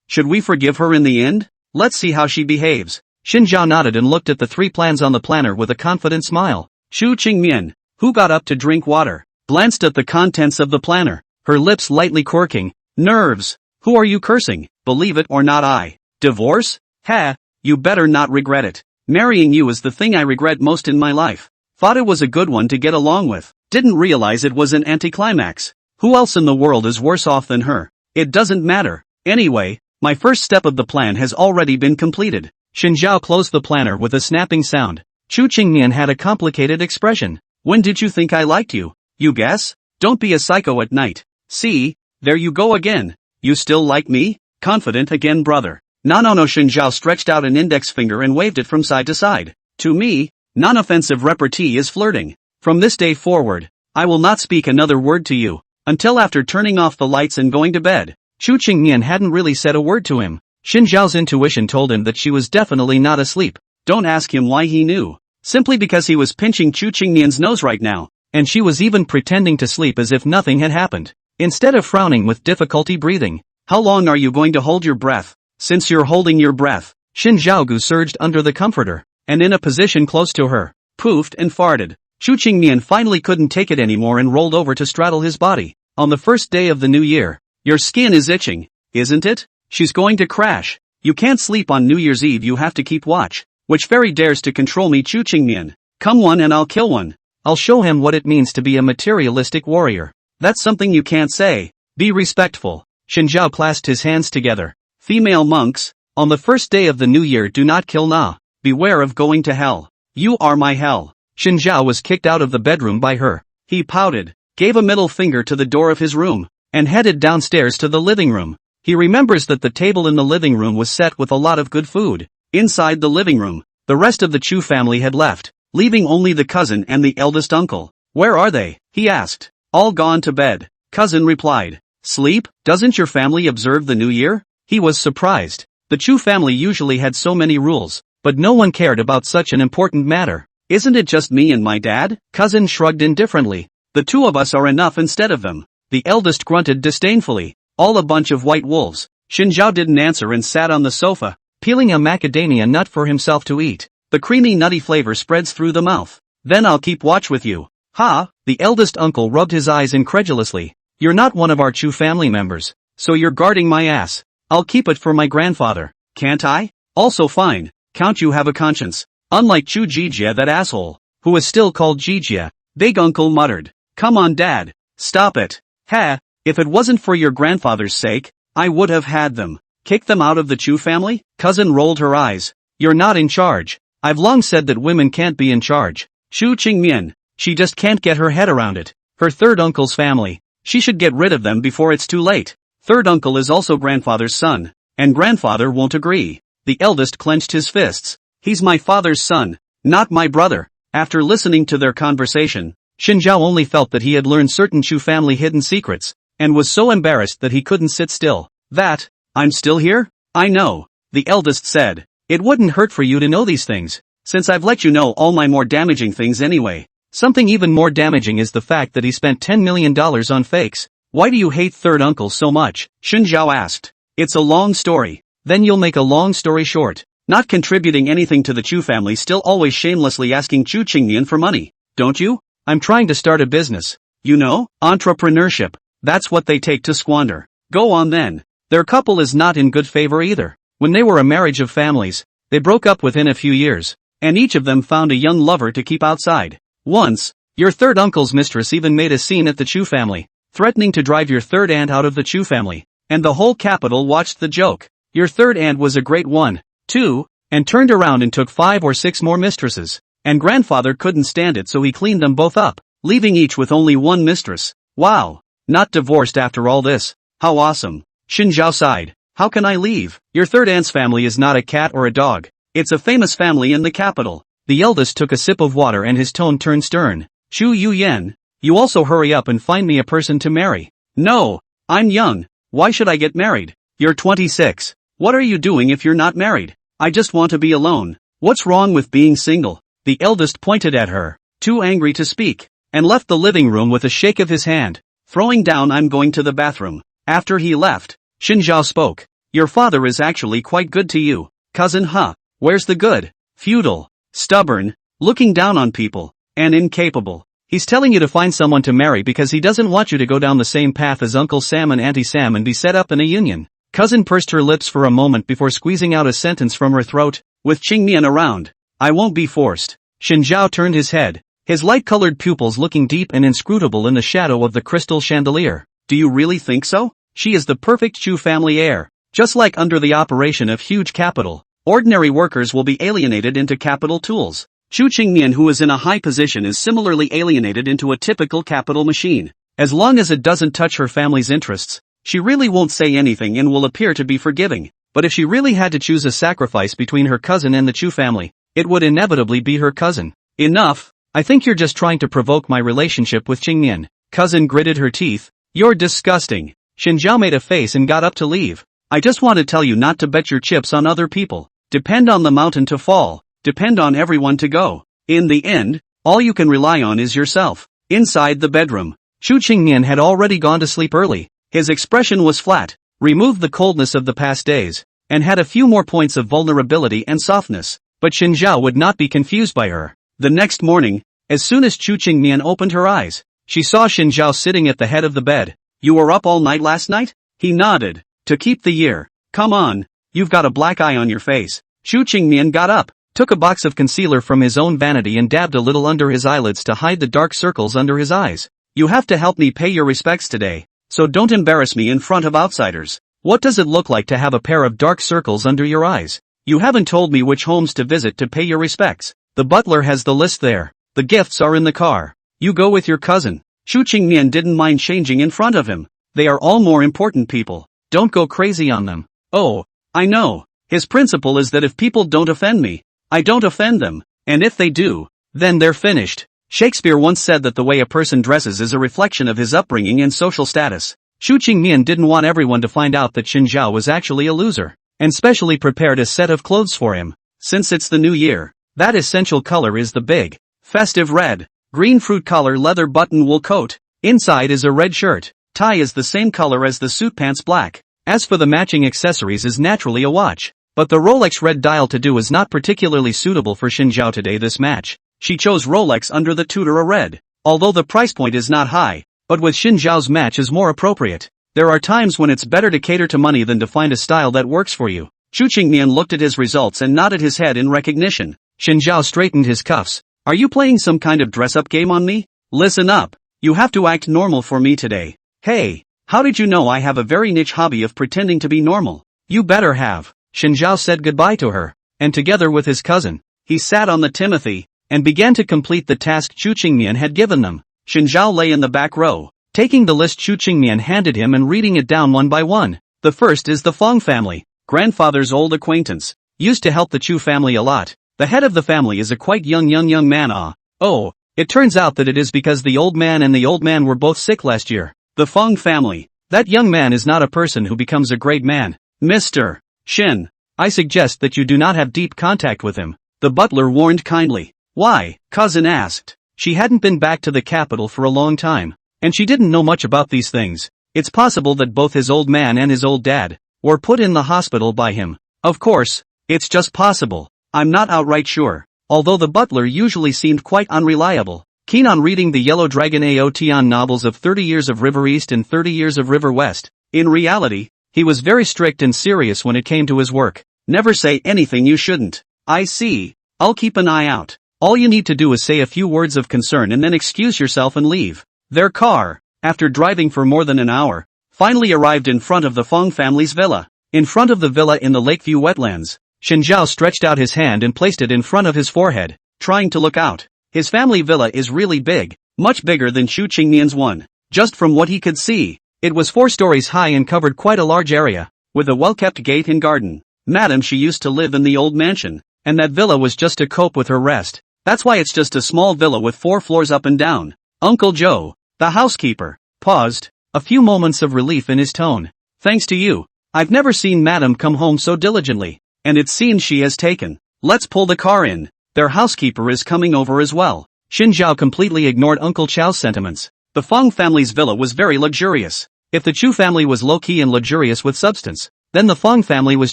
Should we forgive her in the end? Let's see how she behaves. Xinjiao nodded and looked at the 3 plans on the planner with a confident smile. Chu Qingmian, who got up to drink water, glanced at the contents of the planner, her lips lightly quirking. Nerves. Who are you cursing? Believe it or not, I. Divorce? Ha, you better not regret it. Marrying you is the thing I regret most in my life. Thought it was a good one to get along with. Didn't realize it was an anticlimax. Who else in the world is worse off than her? It doesn't matter. Anyway, my first step of the plan has already been completed. Xinjiao closed the planner with a snapping sound. Chu Qingmian had a complicated expression. When did you think I liked you? You guess? Don't be a psycho at night. See, there you go again. You still like me? Confident again, brother. No. Xinjiao stretched out an index finger and waved it from side to side. To me, non-offensive repartee is flirting. From this day forward, I will not speak another word to you, until after turning off the lights and going to bed. Chu Qingmian hadn't really said a word to him. Xinjiao's intuition told him that she was definitely not asleep. Don't ask him why he knew. Simply because he was pinching Chu Qingmian's nose right now, and she was even pretending to sleep as if nothing had happened. Instead of frowning with difficulty breathing. How long are you going to hold your breath? Since you're holding your breath, Xinjiao surged under the comforter, and in a position close to her, poofed and farted. Chu Qingmian finally couldn't take it anymore and rolled over to straddle his body. On the first day of the new year, your skin is itching, isn't it? She's going to crash. You can't sleep on New Year's Eve, you have to keep watch. Which fairy dares to control me? Chu Qingmian. Come one and I'll kill one. I'll show him what it means to be a materialistic warrior. That's something you can't say. Be respectful. Xinjiao clasped his hands together. Female monks, on the first day of the new year do not kill Na. Beware of going to hell. You are my hell. Xinjiao was kicked out of the bedroom by her. He pouted, gave a middle finger to the door of his room, and headed downstairs to the living room. He remembers that the table in the living room was set with a lot of good food. Inside the living room, the rest of the Chu family had left, leaving only the cousin and the eldest uncle. Where are they? He asked. All gone to bed. Cousin replied. Sleep? Doesn't your family observe the new year? He was surprised. The Chu family usually had so many rules, but no one cared about such an important matter. Isn't it just me and my dad? Cousin shrugged indifferently. The 2 of us are enough instead of them. The eldest grunted disdainfully. All a bunch of white wolves. Xinjiao didn't answer and sat on the sofa, peeling a macadamia nut for himself to eat. The creamy nutty flavor spreads through the mouth. Then I'll keep watch with you. Ha! The eldest uncle rubbed his eyes incredulously. You're not one of our Chu family members, so you're guarding my ass. I'll keep it for my grandfather. Can't I? Also fine, count you have a conscience. Unlike Chu Jijia, that asshole, who is still called Jijia. Big uncle muttered. Come on dad. Stop it. Ha, if it wasn't for your grandfather's sake, I would have had them. Kick them out of the Chu family? Cousin rolled her eyes. You're not in charge. I've long said that women can't be in charge. Shu Qingmian. She just can't get her head around it. Her third uncle's family. She should get rid of them before it's too late. Third uncle is also grandfather's son. And grandfather won't agree. The eldest clenched his fists. He's my father's son, not my brother. After listening to their conversation, Xin Zhao only felt that he had learned certain Chu family hidden secrets, and was so embarrassed that he couldn't sit still. That, I'm still here? I know, the eldest said. It wouldn't hurt for you to know these things, since I've let you know all my more damaging things anyway. Something even more damaging is the fact that he spent $10 million on fakes. Why do you hate third uncle so much? Xin Zhao asked. It's a long story. Then you'll make a long story short. Not contributing anything to the Chu family, still always shamelessly asking Chu Qingmian for money. Don't you? I'm trying to start a business. You know, entrepreneurship. That's what they take to squander. Go on then. Their couple is not in good favor either. When they were a marriage of families, they broke up within a few years, and each of them found a young lover to keep outside. Once, your third uncle's mistress even made a scene at the Chu family, threatening to drive your third aunt out of the Chu family, and the whole capital watched the joke. Your third aunt was a great one, too, and turned around and took 5 or 6 more mistresses, and grandfather couldn't stand it, so he cleaned them both up, leaving each with only one mistress. Wow, not divorced after all this. How awesome. Xin Zhao sighed. How can I leave? Your third aunt's family is not a cat or a dog. It's a famous family in the capital. The eldest took a sip of water and his tone turned stern. Chu Yuyan, you also hurry up and find me a person to marry. No, I'm young. Why should I get married? You're 26. What are you doing if you're not married? I just want to be alone. What's wrong with being single? The eldest pointed at her, too angry to speak, and left the living room with a shake of his hand, throwing down, I'm going to the bathroom. After he left, Xin Zhao spoke. Your father is actually quite good to you, cousin, huh? Where's the good? Feudal, stubborn, looking down on people, and incapable. He's telling you to find someone to marry because he doesn't want you to go down the same path as Uncle Sam and Auntie Sam and be set up in a union. Cousin pursed her lips for a moment before squeezing out a sentence from her throat. With Qingmian around, I won't be forced. Xin Zhao turned his head, his light-colored pupils looking deep and inscrutable in the shadow of the crystal chandelier. Do you really think so? She is the perfect Chu family heir. Just like under the operation of huge capital, ordinary workers will be alienated into capital tools. Chu Qingmian, who is in a high position, is similarly alienated into a typical capital machine. As long as it doesn't touch her family's interests, she really won't say anything and will appear to be forgiving. But if she really had to choose a sacrifice between her cousin and the Chu family, it would inevitably be her cousin. Enough, I think you're just trying to provoke my relationship with Qingmian. Cousin gritted her teeth. You're disgusting. Xin Zhao made a face and got up to leave. I just want to tell you not to bet your chips on other people. Depend on the mountain to fall. Depend on everyone to go. In the end, all you can rely on is yourself. Inside the bedroom, Chu Qingmian had already gone to sleep early. His expression was flat, removed the coldness of the past days, and had a few more points of vulnerability and softness. But Xin Zhao would not be confused by her. The next morning, as soon as Chu Qingmian opened her eyes, she saw Xin Zhao sitting at the head of the bed. You were up all night last night? He nodded. To keep the year. Come on, you've got a black eye on your face. Chu Qingmian got up, took a box of concealer from his own vanity and dabbed a little under his eyelids to hide the dark circles under his eyes. You have to help me pay your respects today, so don't embarrass me in front of outsiders. What does it look like to have a pair of dark circles under your eyes? You haven't told me which homes to visit to pay your respects. The butler has the list there. The gifts are in the car. You go with your cousin. Chu Qingmian didn't mind changing in front of him. They are all more important people. Don't go crazy on them. Oh, I know. His principle is that if people don't offend me, I don't offend them, and if they do, then they're finished. Shakespeare once said that the way a person dresses is a reflection of his upbringing and social status. Chu Qingmian didn't want everyone to find out that Xin Zhao was actually a loser, and specially prepared a set of clothes for him. Since it's the new year, that essential color is the big, festive red, green fruit collar leather button wool coat. Inside is a red shirt. Tie is the same color as the suit pants, black. As for the matching accessories is naturally a watch. But the Rolex red dial to do is not particularly suitable for Xin Zhao today this match. She chose Rolex under the Tudor red. Although the price point is not high, but with Xin Zhao's match is more appropriate. There are times when it's better to cater to money than to find a style that works for you. Chu Qingmian looked at his results and nodded his head in recognition. Shen Zhao straightened his cuffs. Are you playing some kind of dress-up game on me? Listen up. You have to act normal for me today. Hey, how did you know I have a very niche hobby of pretending to be normal? You better have. Shen Zhao said goodbye to her, and together with his cousin, he sat on the Timothy, and began to complete the task Chu Qingmian had given them. Shen Zhao lay in the back row, taking the list Chu Qingmian handed him and reading it down one by one. The first is the Fong family, grandfather's old acquaintance, used to help the Chu family a lot. The head of the family is a quite young man. Oh, it turns out that it is because the old man and the old man were both sick last year. The Fong family, that young man is not a person who becomes a great man. Mr. Shin, I suggest that you do not have deep contact with him, the butler warned kindly. Why? Cousin asked. She hadn't been back to the capital for a long time, and she didn't know much about these things. It's possible that both his old man and his old dad were put in the hospital by him. Of course, it's just possible. I'm not outright sure, although the butler usually seemed quite unreliable, keen on reading the Yellow Dragon Aotian novels of 30 Years of River East and 30 Years of River West. In reality, he was very strict and serious when it came to his work. Never say anything you shouldn't. I see. I'll keep an eye out. All you need to do is say a few words of concern and then excuse yourself and leave. Their car, after driving for more than an hour, finally arrived in front of the Fong family's villa. In front of the villa in the Lakeview wetlands, Shen Zhao stretched out his hand and placed it in front of his forehead, trying to look out. His family villa is really big, much bigger than Chu Qingmian's one. Just from what he could see, it was 4 stories high and covered quite a large area, with a well-kept gate and garden. Madam, she used to live in the old mansion, and that villa was just to cope with her rest. That's why it's just a small villa with 4 floors up and down. Uncle Joe, the housekeeper, paused, a few moments of relief in his tone. Thanks to you, I've never seen Madam come home so diligently. And it seems she has taken. Let's pull the car in. Their housekeeper is coming over as well. Shen Zhao completely ignored Uncle Chow's sentiments. The Fong family's villa was very luxurious. If the Chu family was low-key and luxurious with substance, then the Fong family was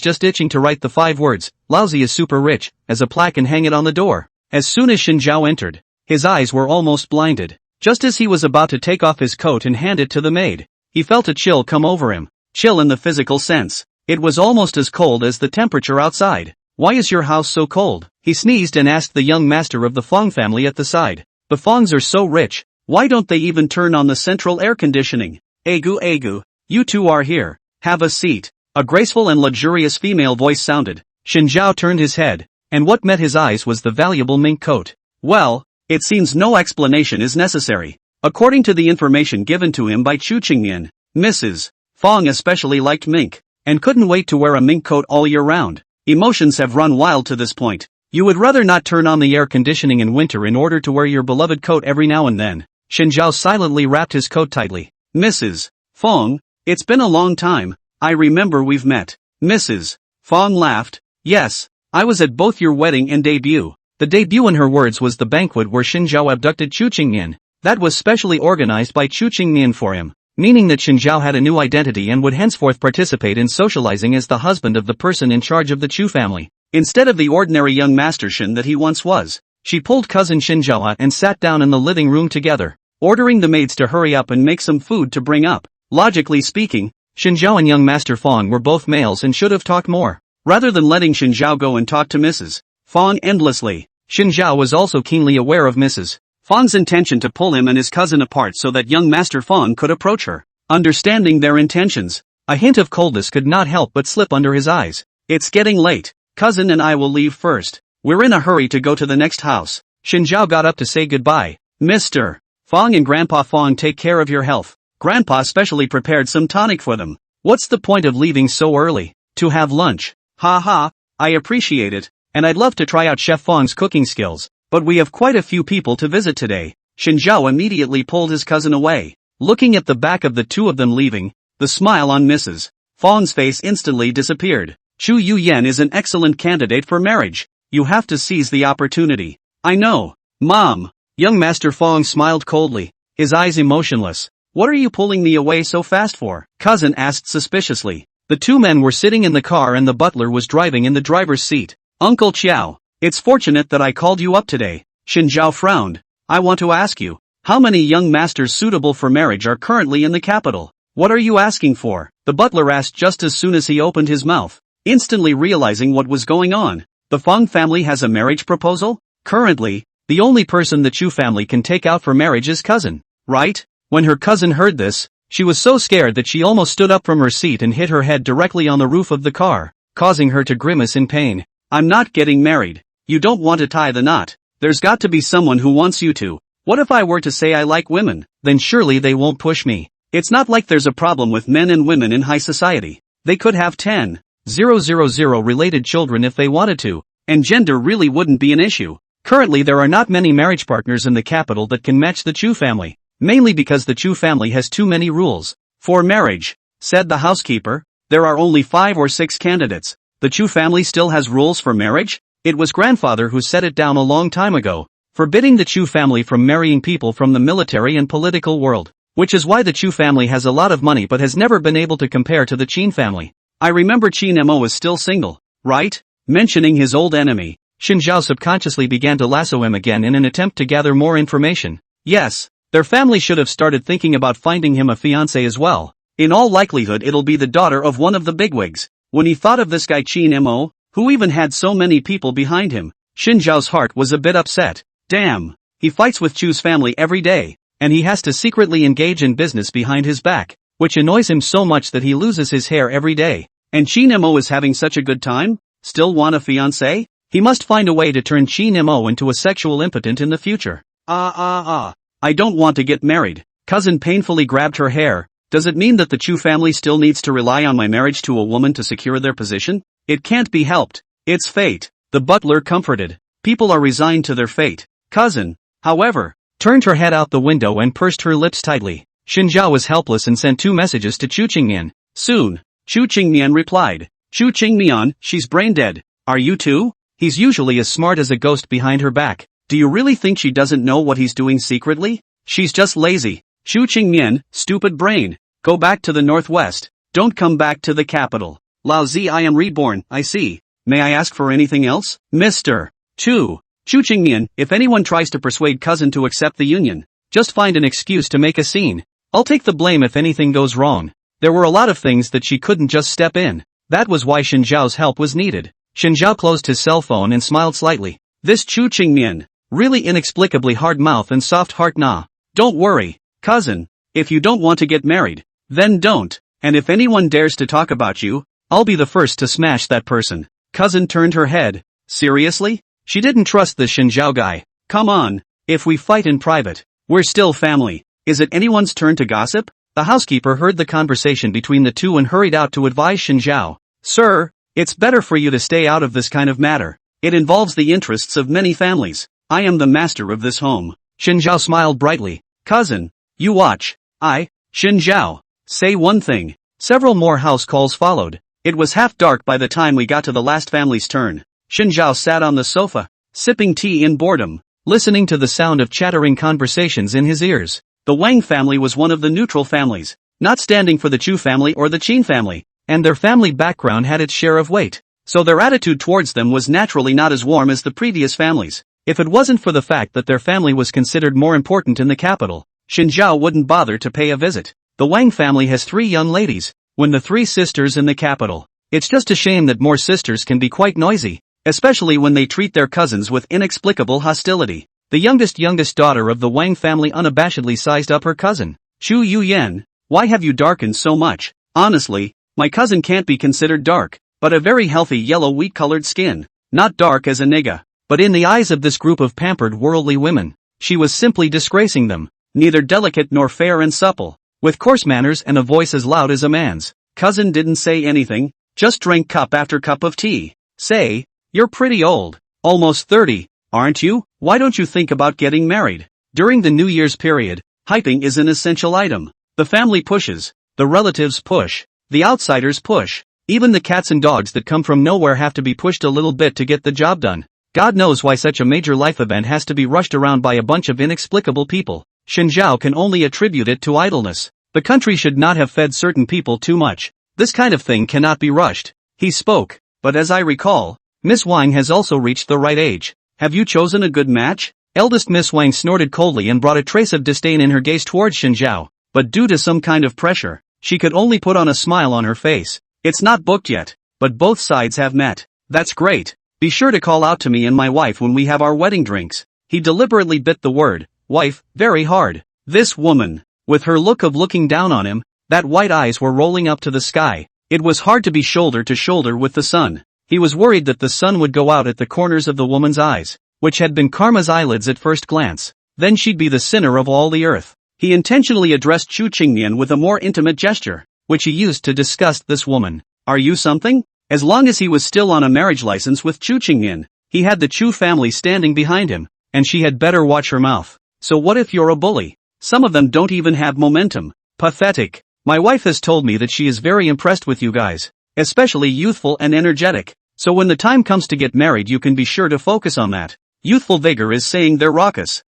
just itching to write the 5 words, "Lousy is super rich," as a plaque and hang it on the door. As soon as Shen Zhao entered, his eyes were almost blinded. Just as he was about to take off his coat and hand it to the maid, he felt a chill come over him. Chill in the physical sense. It was almost as cold as the temperature outside. Why is your house so cold? He sneezed and asked the young master of the Fong family at the side. The Fongs are so rich, why don't they even turn on the central air conditioning? Egu, you two are here. Have a seat. A graceful and luxurious female voice sounded. Shen Zhao turned his head, and what met his eyes was the valuable mink coat. Well, it seems no explanation is necessary. According to the information given to him by Chu Qingmian, Mrs. Fong especially liked mink, and couldn't wait to wear a mink coat all year round. Emotions have run wild to this point. You would rather not turn on the air conditioning in winter in order to wear your beloved coat every now and then. Shen Zhao silently wrapped his coat tightly. Mrs. Fong, it's been a long time. I remember we've met. Mrs. Fong laughed. Yes, I was at both your wedding and debut. The debut in her words was the banquet where Shen Zhao abducted Chu Qingmian. That was specially organized by Chu Qingmian for him, meaning that Shen Zhao had a new identity and would henceforth participate in socializing as the husband of the person in charge of the Chu family, instead of the ordinary young master Shen that he once was. She pulled cousin Shen Zhao out and sat down in the living room together, ordering the maids to hurry up and make some food to bring up. Logically speaking, Shen Zhao and young master Fong were both males and should have talked more, rather than letting Shen Zhao go and talk to Mrs. Fong endlessly. Shen Zhao was also keenly aware of Mrs. Fong's intention to pull him and his cousin apart so that young Master Fong could approach her. Understanding their intentions, a hint of coldness could not help but slip under his eyes. It's getting late. Cousin and I will leave first. We're in a hurry to go to the next house. Shen Zhao got up to say goodbye. Mr. Fong and Grandpa Fong, take care of your health. Grandpa specially prepared some tonic for them. What's the point of leaving so early? To have lunch. Ha ha, I appreciate it, and I'd love to try out Chef Fong's cooking skills. But we have quite a few people to visit today. Shen Zhao immediately pulled his cousin away. Looking at the back of the two of them leaving, the smile on Mrs. Fong's face instantly disappeared. Chu Yuyan is an excellent candidate for marriage. You have to seize the opportunity. I know, Mom. Young Master Fong smiled coldly, his eyes emotionless. What are you pulling me away so fast for? Cousin asked suspiciously. The two men were sitting in the car and the butler was driving in the driver's seat. Uncle Chiao. It's fortunate that I called you up today. Shen Zhao frowned. I want to ask you, how many young masters suitable for marriage are currently in the capital? What are you asking for? The butler asked just as soon as he opened his mouth. instantly realizing what was going on. The Feng family has a marriage proposal? Currently, the only person the Chu family can take out for marriage is cousin, right? When her cousin heard this, she was so scared that she almost stood up from her seat and hit her head directly on the roof of the car, causing her to grimace in pain. I'm not getting married. You don't want to tie the knot. There's got to be someone who wants you to. What if I were to say I like women? Then surely they won't push me. It's not like there's a problem with men and women in high society. They could have 10,000 related children if they wanted to, and gender really wouldn't be an issue. Currently there are not many marriage partners in the capital that can match the Chu family, mainly because the Chu family has too many rules. For marriage, said the housekeeper, there are only 5 or 6 candidates. The Chu family still has rules for marriage? It was grandfather who set it down a long time ago, forbidding the Chu family from marrying people from the military and political world, which is why the Chu family has a lot of money but has never been able to compare to the Qin family. I remember Qin Mo is still single, right? Mentioning his old enemy, Xin Zhao subconsciously began to lasso him again in an attempt to gather more information. Yes, their family should have started thinking about finding him a fiancé as well. In all likelihood it'll be the daughter of one of the bigwigs. When he thought of this guy Qin Mo, who even had so many people behind him, Xin Zhao's heart was a bit upset. Damn, he fights with Chu's family every day, and he has to secretly engage in business behind his back, which annoys him so much that he loses his hair every day. And Qin Mo is having such a good time? Still want a fiancé? He must find a way to turn Qin Mo into a sexual impotent in the future. I don't want to get married. Cousin painfully grabbed her hair. Does it mean that the Chu family still needs to rely on my marriage to a woman to secure their position? It can't be helped. It's fate. The butler comforted. People are resigned to their fate. Cousin, however, turned her head out the window and pursed her lips tightly. Xin Zhao was helpless and sent 2 messages to Chu Qingmian. Soon, Chu Qingmian replied. Chu Qingmian, she's brain dead. Are you too? He's usually as smart as a ghost behind her back. Do you really think she doesn't know what he's doing secretly? She's just lazy. Chu Qingmian, stupid brain. Go back to the northwest. Don't come back to the capital. Lao Zi, I am reborn, I see. May I ask for anything else? Mr. Chu Qingmian, if anyone tries to persuade cousin to accept the union, just find an excuse to make a scene. I'll take the blame if anything goes wrong. There were a lot of things that she couldn't just step in. That was why Xin Zhao's help was needed. Xin Zhao closed his cell phone and smiled slightly. This Chu Qingmian, really inexplicably hard mouth and soft heart nah. Don't worry, cousin, if you don't want to get married, then don't, and if anyone dares to talk about you, I'll be the first to smash that person. Cousin turned her head. Seriously? She didn't trust this Xin Zhao guy. Come on, if we fight in private, we're still family. Is it anyone's turn to gossip? The housekeeper heard the conversation between the two and hurried out to advise Xin Zhao. Sir, it's better for you to stay out of this kind of matter. It involves the interests of many families. I am the master of this home. Xin Zhao smiled brightly. Cousin, you watch. Xin Zhao, say one thing. Several more house calls followed. It was half dark by the time we got to the last family's turn. Xin Zhao sat on the sofa, sipping tea in boredom, listening to the sound of chattering conversations in his ears. The Wang family was one of the neutral families, not standing for the Chu family or the Qin family, and their family background had its share of weight, so their attitude towards them was naturally not as warm as the previous families. If it wasn't for the fact that their family was considered more important in the capital, Xin Zhao wouldn't bother to pay a visit. The Wang family has 3 young ladies, when the 3 sisters in the capital. It's just a shame that more sisters can be quite noisy, especially when they treat their cousins with inexplicable hostility. The youngest daughter of the Wang family unabashedly sized up her cousin. Chu Yuyan, why have you darkened so much? Honestly, my cousin can't be considered dark, but a very healthy yellow wheat-colored skin. Not dark as a nigga, but in the eyes of this group of pampered worldly women, she was simply disgracing them. Neither delicate nor fair and supple, with coarse manners and a voice as loud as a man's. Cousin didn't say anything, just drank cup after cup of tea. Say, you're pretty old. Almost 30, aren't you? Why don't you think about getting married? During the New Year's period, hyping is an essential item. The family pushes, the relatives push, the outsiders push. Even the cats and dogs that come from nowhere have to be pushed a little bit to get the job done. God knows why such a major life event has to be rushed around by a bunch of inexplicable people. Xin Zhao can only attribute it to idleness. The country should not have fed certain people too much. This kind of thing cannot be rushed. He spoke, but as I recall, Miss Wang has also reached the right age. Have you chosen a good match? Eldest Miss Wang snorted coldly and brought a trace of disdain in her gaze towards Xin Zhao, but due to some kind of pressure, she could only put on a smile on her face. It's not booked yet. but both sides have met. That's great. Be sure to call out to me and my wife when we have our wedding drinks. He deliberately bit the word, wife, very hard. This woman, with her look of looking down on him, that white eyes were rolling up to the sky. It was hard to be shoulder to shoulder with the sun. He was worried that the sun would go out at the corners of the woman's eyes, which had been Karma's eyelids at first glance. Then she'd be the sinner of all the earth. He intentionally addressed Chu Qingnian with a more intimate gesture, which he used to disgust this woman. Are you something? As long as he was still on a marriage license with Chu Qingnian, he had the Chu family standing behind him, and she had better watch her mouth. So what if you're a bully? Some of them don't even have momentum. Pathetic. My wife has told me that she is very impressed with you guys, especially youthful and energetic. So when the time comes to get married you can be sure to focus on that. Youthful vigor is saying they're raucous.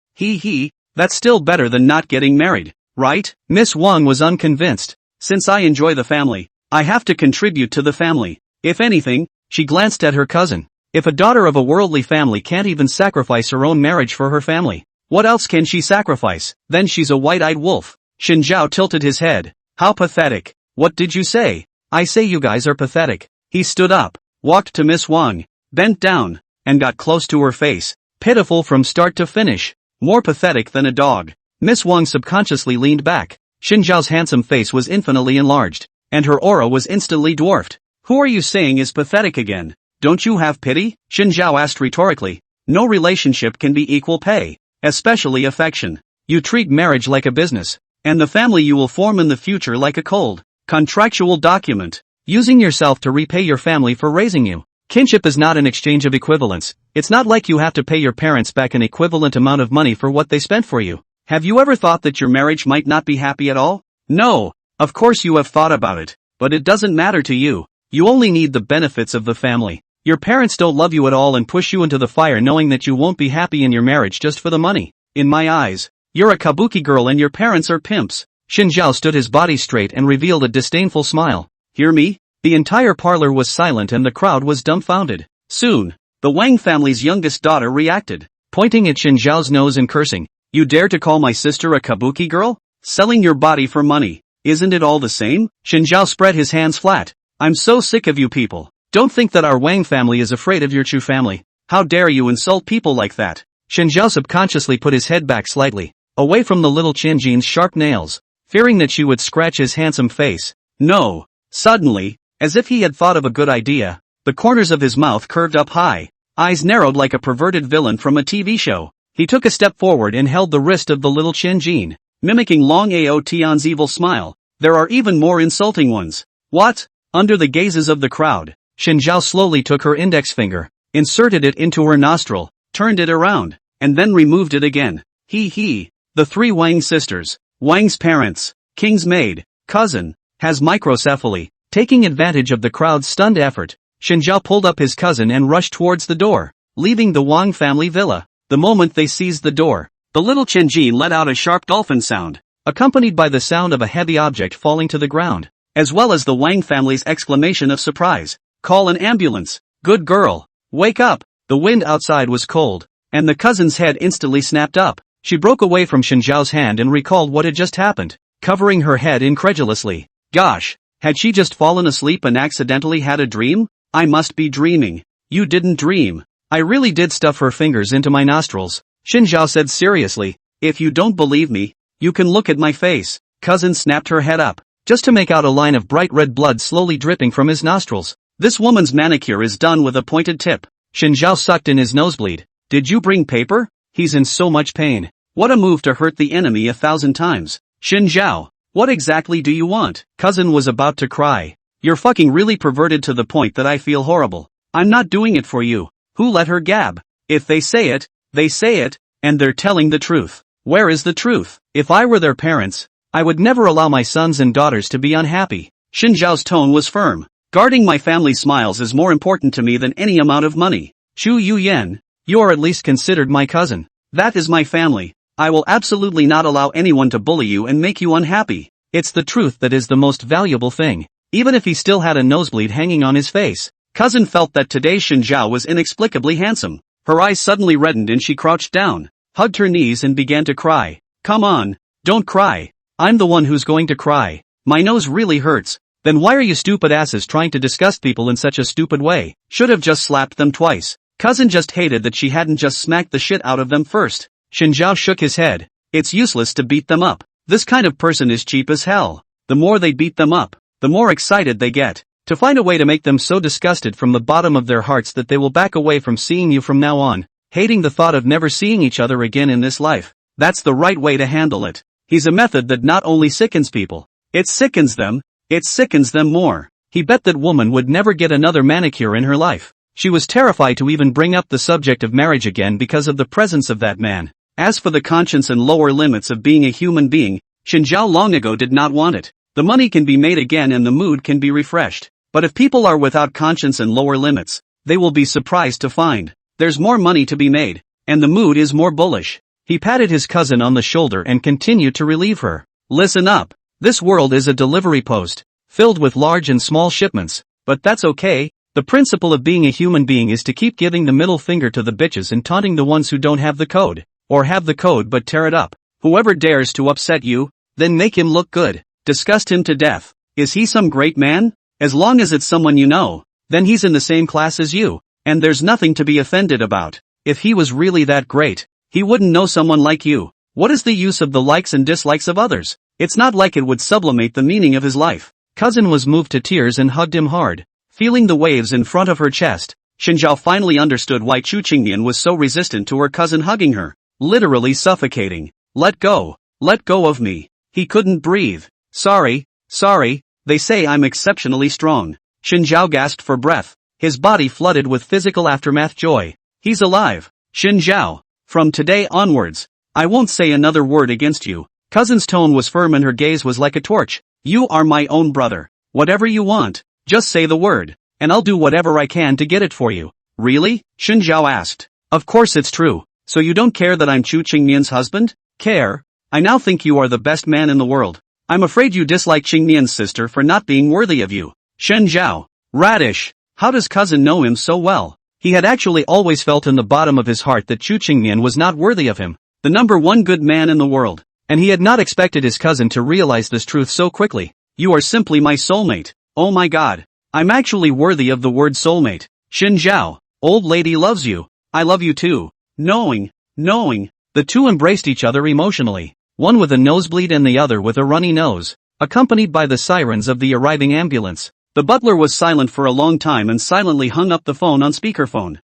That's still better than not getting married, right? Miss Wang was unconvinced. Since I enjoy the family, I have to contribute to the family. If anything, she glanced at her cousin. If a daughter of a worldly family can't even sacrifice her own marriage for her family, what else can she sacrifice? Then she's a white-eyed wolf. Xin Zhao tilted his head. How pathetic. What did you say? I say you guys are pathetic. He stood up, walked to Miss Wang, bent down, and got close to her face. Pitiful from start to finish. More pathetic than a dog. Miss Wang subconsciously leaned back. Xin Zhao's handsome face was infinitely enlarged, and her aura was instantly dwarfed. Who are you saying is pathetic again? Don't you have pity? Xin Zhao asked rhetorically. No relationship can be equal pay, especially affection. You treat marriage like a business, and the family you will form in the future like a cold, contractual document, using yourself to repay your family for raising you. Kinship is not an exchange of equivalence. It's not like you have to pay your parents back an equivalent amount of money for what they spent for you. Have you ever thought that your marriage might not be happy at all? No, of course you have thought about it, but it doesn't matter to you. You only need the benefits of the family. Your parents don't love you at all and push you into the fire knowing that you won't be happy in your marriage just for the money. In my eyes, you're a kabuki girl and your parents are pimps. Xin Zhao stood his body straight and revealed a disdainful smile. Hear me? The entire parlor was silent and the crowd was dumbfounded. Soon, the Wang family's youngest daughter reacted, pointing at Xin Zhao's nose and cursing. You dare to call my sister a kabuki girl? Selling your body for money. Isn't it all the same? Xin Zhao spread his hands flat. I'm so sick of you people. Don't think that our Wang family is afraid of your Chu family. How dare you insult people like that? Xin Zhao subconsciously put his head back slightly, away from the little Qianjin's sharp nails, fearing that she would scratch his handsome face. No. Suddenly, as if he had thought of a good idea, the corners of his mouth curved up high, eyes narrowed like a perverted villain from a TV show. He took a step forward and held the wrist of the little Qianjin, mimicking Long Ao Tian's evil smile. There are even more insulting ones. What? Under the gazes of the crowd, Xin Zhao slowly took her index finger, inserted it into her nostril, turned it around, and then removed it again. The three Wang sisters, Wang's parents, King's maid, cousin, has microcephaly. Taking advantage of the crowd's stunned effort, Xin Zhao pulled up his cousin and rushed towards the door, leaving the Wang family villa. The moment they seized the door, the little Qianjin let out a sharp dolphin sound, accompanied by the sound of a heavy object falling to the ground, as well as the Wang family's exclamation of surprise. Call an ambulance. Good girl. Wake up. The wind outside was cold, and the cousin's head instantly snapped up. She broke away from Xin Zhao's hand and recalled what had just happened, covering her head incredulously. Gosh, had she just fallen asleep and accidentally had a dream? I must be dreaming. You didn't dream. I really did stuff her fingers into my nostrils, Xin Zhao said seriously. If you don't believe me, you can look at my face. Cousin snapped her head up, just to make out a line of bright red blood slowly dripping from his nostrils. This woman's manicure is done with a pointed tip. Xin Zhao sucked in his nosebleed. Did you bring paper? He's in so much pain. What a move to hurt the enemy 1,000 times. Xin Zhao, what exactly do you want? Cousin was about to cry. You're fucking really perverted to the point that I feel horrible. I'm not doing it for you. Who let her gab? If they say it, and they're telling the truth. Where is the truth? If I were their parents, I would never allow my sons and daughters to be unhappy. Xin Zhao's tone was firm. Guarding my family's smiles is more important to me than any amount of money. Chu Yuyan, you are at least considered my cousin. That is my family. I will absolutely not allow anyone to bully you and make you unhappy. It's the truth that is the most valuable thing. Even if he still had a nosebleed hanging on his face, cousin felt that today's Xin Zhao was inexplicably handsome. Her eyes suddenly reddened and she crouched down, hugged her knees and began to cry. Come on, don't cry. I'm the one who's going to cry. My nose really hurts. Then why are you stupid asses trying to disgust people in such a stupid way? Should have just slapped them twice. Cousin just hated that she hadn't just smacked the shit out of them first. Shinjiao shook his head. It's useless to beat them up. This kind of person is cheap as hell. The more they beat them up, the more excited they get. To find a way to make them so disgusted from the bottom of their hearts that they will back away from seeing you from now on, hating the thought of never seeing each other again in this life. That's the right way to handle it. He's a method that not only sickens people, it sickens them more. He bet that woman would never get another manicure in her life. She was terrified to even bring up the subject of marriage again because of the presence of that man. As for the conscience and lower limits of being a human being, Shinjiao long ago did not want it. The money can be made again and the mood can be refreshed. But if people are without conscience and lower limits, they will be surprised to find there's more money to be made, and the mood is more bullish. He patted his cousin on the shoulder and continued to relieve her. Listen up. This world is a delivery post, filled with large and small shipments, but that's okay. The principle of being a human being is to keep giving the middle finger to the bitches and taunting the ones who don't have the code, or have the code but tear it up. Whoever dares to upset you, then make him look good. Disgust him to death. Is he some great man? As long as it's someone you know, then he's in the same class as you, and there's nothing to be offended about. If he was really that great, he wouldn't know someone like you. What is the use of the likes and dislikes of others? It's not like it would sublimate the meaning of his life. Cousin was moved to tears and hugged him hard. Feeling the waves in front of her chest, Shinjiao finally understood why Chu Qingnian was so resistant to her cousin hugging her, literally suffocating. Let go of me. He couldn't breathe. Sorry, they say I'm exceptionally strong. Shinjiao gasped for breath, his body flooded with physical aftermath joy. He's alive. Shinjiao, from today onwards, I won't say another word against you. Cousin's tone was firm and her gaze was like a torch. You are my own brother. Whatever you want, just say the word, and I'll do whatever I can to get it for you. Really? Shinjiao asked. Of course it's true. So you don't care that I'm Chu Qingnian's husband? Care? I now think you are the best man in the world. I'm afraid you dislike Qingnian's sister for not being worthy of you. Shinjiao. Radish. How does cousin know him so well? He had actually always felt in the bottom of his heart that Chu Qingnian was not worthy of him, the number one good man in the world. And he had not expected his cousin to realize this truth so quickly. You are simply my soulmate. Oh my god. I'm actually worthy of the word soulmate. Shinjiao. Old lady loves you. I love you too. Knowing. The two embraced each other emotionally, one with a nosebleed and the other with a runny nose, accompanied by the sirens of the arriving ambulance. The butler was silent for a long time and silently hung up the phone on speakerphone.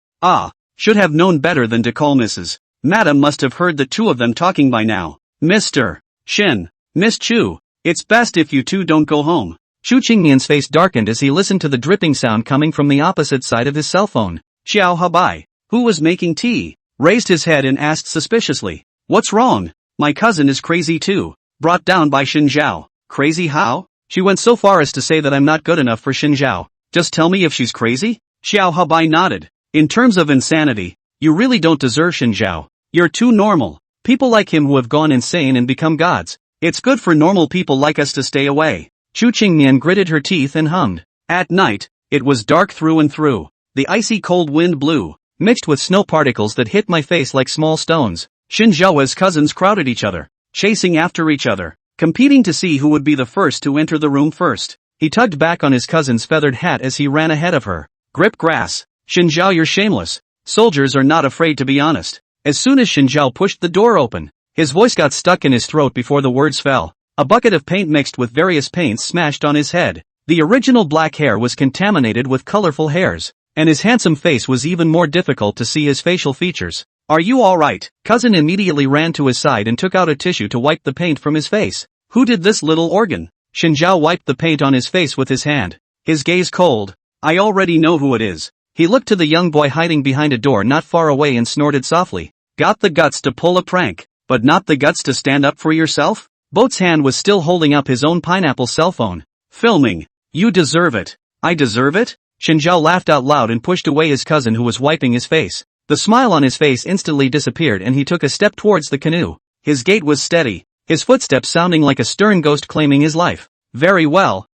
Should have known better than to call Mrs. Madam must have heard the two of them talking by now. Mr. Shin. Miss Chu. It's best if you two don't go home. Chu Qingnian's face darkened as he listened to the dripping sound coming from the opposite side of his cell phone. Xiao Habai, who was making tea, raised his head and asked suspiciously, "What's wrong? My cousin is crazy too." Brought down by Shinjiao. Crazy how? She went so far as to say that I'm not good enough for Shinjiao. Just tell me if she's crazy? Xiao Habai nodded. In terms of insanity, you really don't deserve Shinjiao. You're too normal. People like him who have gone insane and become gods. It's good for normal people like us to stay away. Chu Qingnian gritted her teeth and hummed. At night, it was dark through and through. The icy cold wind blew, mixed with snow particles that hit my face like small stones. Shinjiao's cousins crowded each other, chasing after each other, competing to see who would be the first to enter the room first. He tugged back on his cousin's feathered hat as he ran ahead of her. Grip grass. Shinjiao, you're shameless. Soldiers are not afraid to be honest. As soon as Shinjiao pushed the door open, his voice got stuck in his throat before the words fell. A bucket of paint mixed with various paints smashed on his head. The original black hair was contaminated with colorful hairs, and his handsome face was even more difficult to see his facial features. Are you alright? Cousin immediately ran to his side and took out a tissue to wipe the paint from his face. Who did this little organ? Shinjiao wiped the paint on his face with his hand, his gaze cold. I already know who it is. He looked to the young boy hiding behind a door not far away and snorted softly. Got the guts to pull a prank, but not the guts to stand up for yourself? Boat's hand was still holding up his own pineapple cell phone. Filming. You deserve it. I deserve it? Shinjiao laughed out loud and pushed away his cousin who was wiping his face. The smile on his face instantly disappeared and he took a step towards the canoe. His gait was steady, his footsteps sounding like a stern ghost claiming his life. Very well.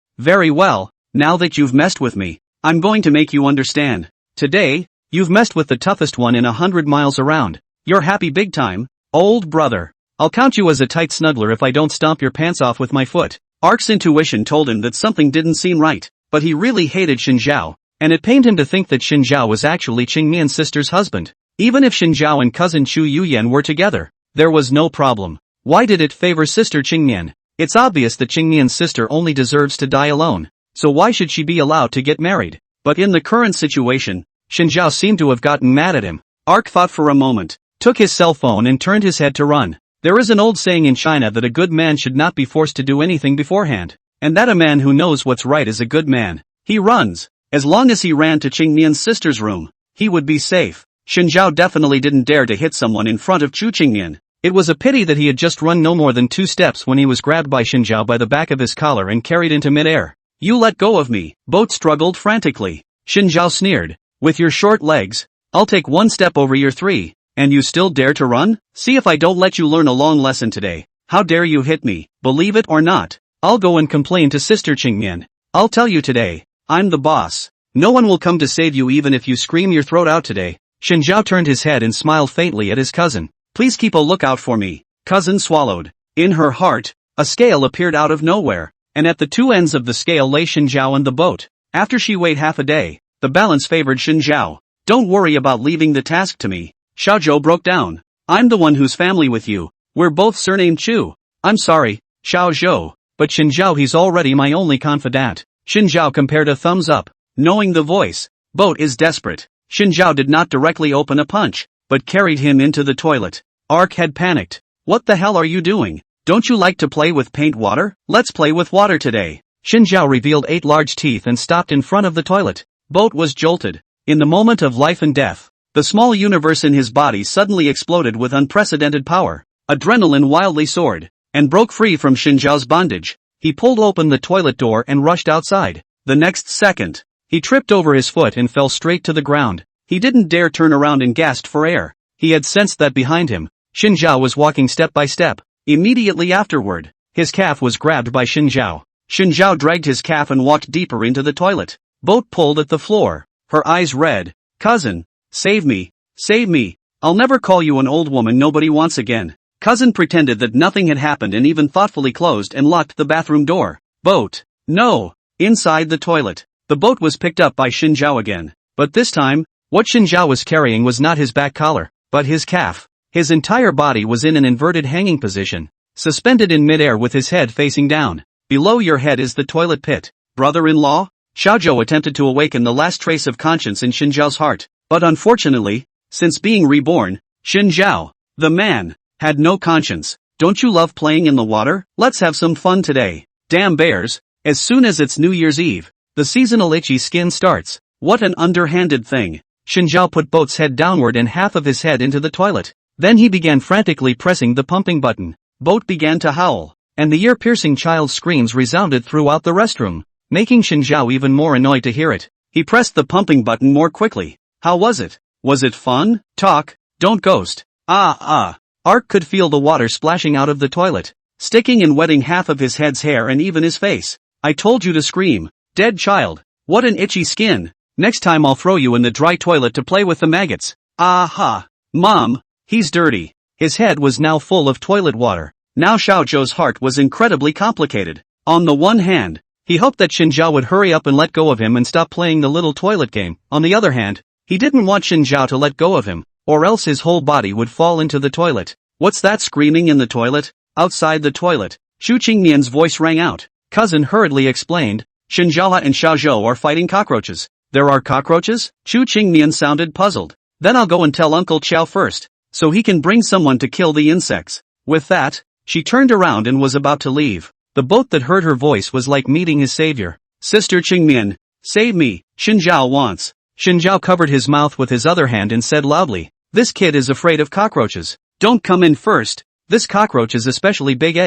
Now that you've messed with me, I'm going to make you understand. Today, you've messed with the toughest one in 100 miles around. You're happy big time, old brother. I'll count you as a tight snuggler if I don't stomp your pants off with my foot. Ark's intuition told him that something didn't seem right, but he really hated Xinjiao, and it pained him to think that Xinjiao was actually Qingmian's sister's husband. Even if Xinjiao and cousin Chu Yuyan were together, there was no problem. Why did it favor sister Qingmian? It's obvious that Qingmian's sister only deserves to die alone, so why should she be allowed to get married? But in the current situation, Xinjiao seemed to have gotten mad at him. Ark thought for a moment, took his cell phone and turned his head to run. There is an old saying in China that a good man should not be forced to do anything beforehand, and that a man who knows what's right is a good man. He runs. As long as he ran to Qingmian's sister's room, he would be safe. Xinjiao definitely didn't dare to hit someone in front of Chu Qingmian. It was a pity that he had just run no more than 2 steps when he was grabbed by Xinjiao by the back of his collar and carried into midair. You let go of me. Boat struggled frantically. Xinjiao sneered. With your short legs, I'll take 1 step over your 3. And you still dare to run? See if I don't let you learn a long lesson today. How dare you hit me? Believe it or not, I'll go and complain to Sister Qingmian. I'll tell you today, I'm the boss. No one will come to save you even if you scream your throat out today. Xinjiao turned his head and smiled faintly at his cousin. Please keep a lookout for me. Cousin swallowed. In her heart, a scale appeared out of nowhere, and at the 2 ends of the scale lay Xinjiao and the boat. After she weighed half a day, the balance favored Xinjiao. Don't worry about leaving the task to me. Xiaozhou broke down. I'm the one who's family with you. We're both surnamed Chu. I'm sorry, Xiaozhou, but Xinjiao he's already my only confidant. Xinjiao compared a thumbs up. Knowing the voice, Boat is desperate. Xinjiao did not directly open a punch, but carried him into the toilet. Ark had panicked. What the hell are you doing? Don't you like to play with paint water? Let's play with water today. Xinjiao revealed 8 large teeth and stopped in front of the toilet. Boat was jolted. In the moment of life and death, the small universe in his body suddenly exploded with unprecedented power. Adrenaline wildly soared, and broke free from Xinjiao's bondage. He pulled open the toilet door and rushed outside. The next second, he tripped over his foot and fell straight to the ground. He didn't dare turn around and gasped for air. He had sensed that behind him, Xinjiao was walking step by step. Immediately afterward, his calf was grabbed by Xinjiao. Xinjiao dragged his calf and walked deeper into the toilet. Boat pulled at the floor, her eyes red. Cousin, save me, save me. I'll never call you an old woman nobody wants again. Cousin pretended that nothing had happened and even thoughtfully closed and locked the bathroom door. Boat, no. Inside the toilet, the boat was picked up by Xinjiao again. But this time, what Xinjiao was carrying was not his back collar, but his calf. His entire body was in an inverted hanging position, suspended in midair with his head facing down. Below your head is the toilet pit. Brother-in-law? Xiaozhou attempted to awaken the last trace of conscience in Xinjiao's heart, but unfortunately, since being reborn, Xinjiao, the man, had no conscience. Don't you love playing in the water? Let's have some fun today. Damn bears, as soon as it's New Year's Eve, the seasonal itchy skin starts. What an underhanded thing. Xinjiao put Boat's head downward and half of his head into the toilet. Then he began frantically pressing the pumping button. Boat began to howl, and the ear-piercing child's screams resounded throughout the restroom, making Xinjiao even more annoyed to hear it. He pressed the pumping button more quickly. How was it? Was it fun? Talk, don't ghost. Ark could feel the water splashing out of the toilet, sticking and wetting half of his head's hair and even his face. I told you to scream. Dead child. What an itchy skin. Next time I'll throw you in the dry toilet to play with the maggots. Aha. Mom, he's dirty. His head was now full of toilet water. Now Xiaozhou's heart was incredibly complicated. On the one hand, he hoped that Xinjiao would hurry up and let go of him and stop playing the little toilet game. On the other hand, he didn't want Xinjiao to let go of him, or else his whole body would fall into the toilet. What's that screaming in the toilet? Outside the toilet, Chu Qingmian's voice rang out. Cousin hurriedly explained, Xinjiao and Xiaozhou are fighting cockroaches. There are cockroaches? Chu Qingmian sounded puzzled. Then I'll go and tell Uncle Qiao first, so he can bring someone to kill the insects. With that, she turned around and was about to leave. The boat that heard her voice was like meeting his savior. Sister Qingmian, save me, Xinjiao wants. Xinjiao covered his mouth with his other hand and said loudly, this kid is afraid of cockroaches. Don't come in first. This cockroach is especially big.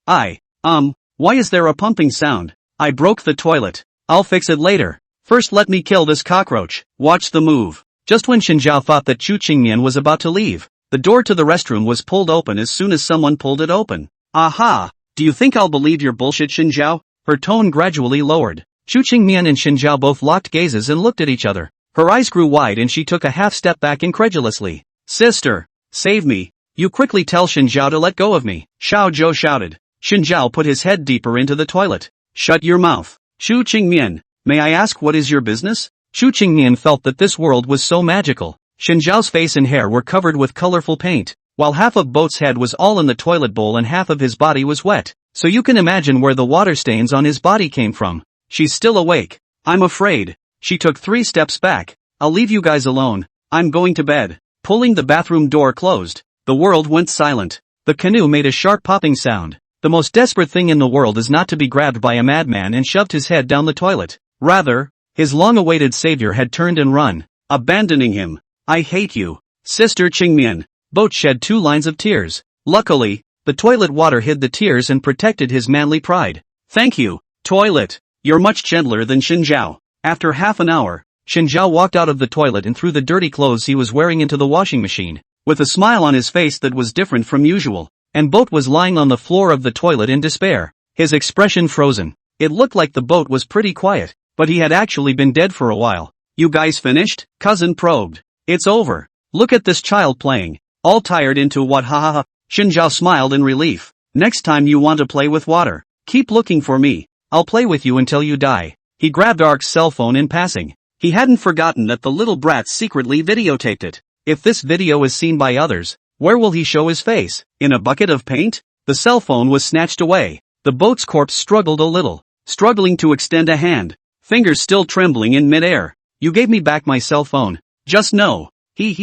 Why is there a pumping sound? I broke the toilet. I'll fix it later. First let me kill this cockroach. Watch the move. Just when Xinjiao thought that Chu Qingmian was about to leave, the door to the restroom was pulled open as soon as someone pulled it open. Aha! Do you think I'll believe your bullshit, Xinjiao? Her tone gradually lowered. Chu Qingmian and Xinjiao both locked gazes and looked at each other. Her eyes grew wide and she took a half step back incredulously. Sister, save me. You quickly tell Xinjiao to let go of me, Xiaozhou shouted. Xin Zhao put his head deeper into the toilet. Shut your mouth. Xu Qingmian, may I ask what is your business? Xu Qingmian felt that this world was so magical. Xin Zhao's face and hair were covered with colorful paint, while half of Boat's head was all in the toilet bowl and half of his body was wet, so you can imagine where the water stains on his body came from. She's still awake. I'm afraid. She took 3 steps back. I'll leave you guys alone. I'm going to bed. Pulling the bathroom door closed, the world went silent. The canoe made a sharp popping sound. The most desperate thing in the world is not to be grabbed by a madman and shoved his head down the toilet. Rather, his long-awaited savior had turned and run, abandoning him. I hate you. Sister Qingmian. Boat shed 2 lines of tears. Luckily, the toilet water hid the tears and protected his manly pride. Thank you, toilet. You're much gentler than Xin Zhao. After half an hour, Xin Zhao walked out of the toilet and threw the dirty clothes he was wearing into the washing machine, with a smile on his face that was different from usual, and Boat was lying on the floor of the toilet in despair, his expression frozen. It looked like the boat was pretty quiet, but he had actually been dead for a while. You guys finished? Cousin probed. It's over. Look at this child playing. All tired into what, ha ha ha. Xin Zhao smiled in relief. Next time you want to play with water, keep looking for me. I'll play with you until you die. He grabbed Ark's cell phone in passing. He hadn't forgotten that the little brat secretly videotaped it. If this video is seen by others, where will he show his face? In a bucket of paint? The cell phone was snatched away. The boat's corpse struggled a little, struggling to extend a hand, fingers still trembling in midair. You gave me back my cell phone. Just no. He.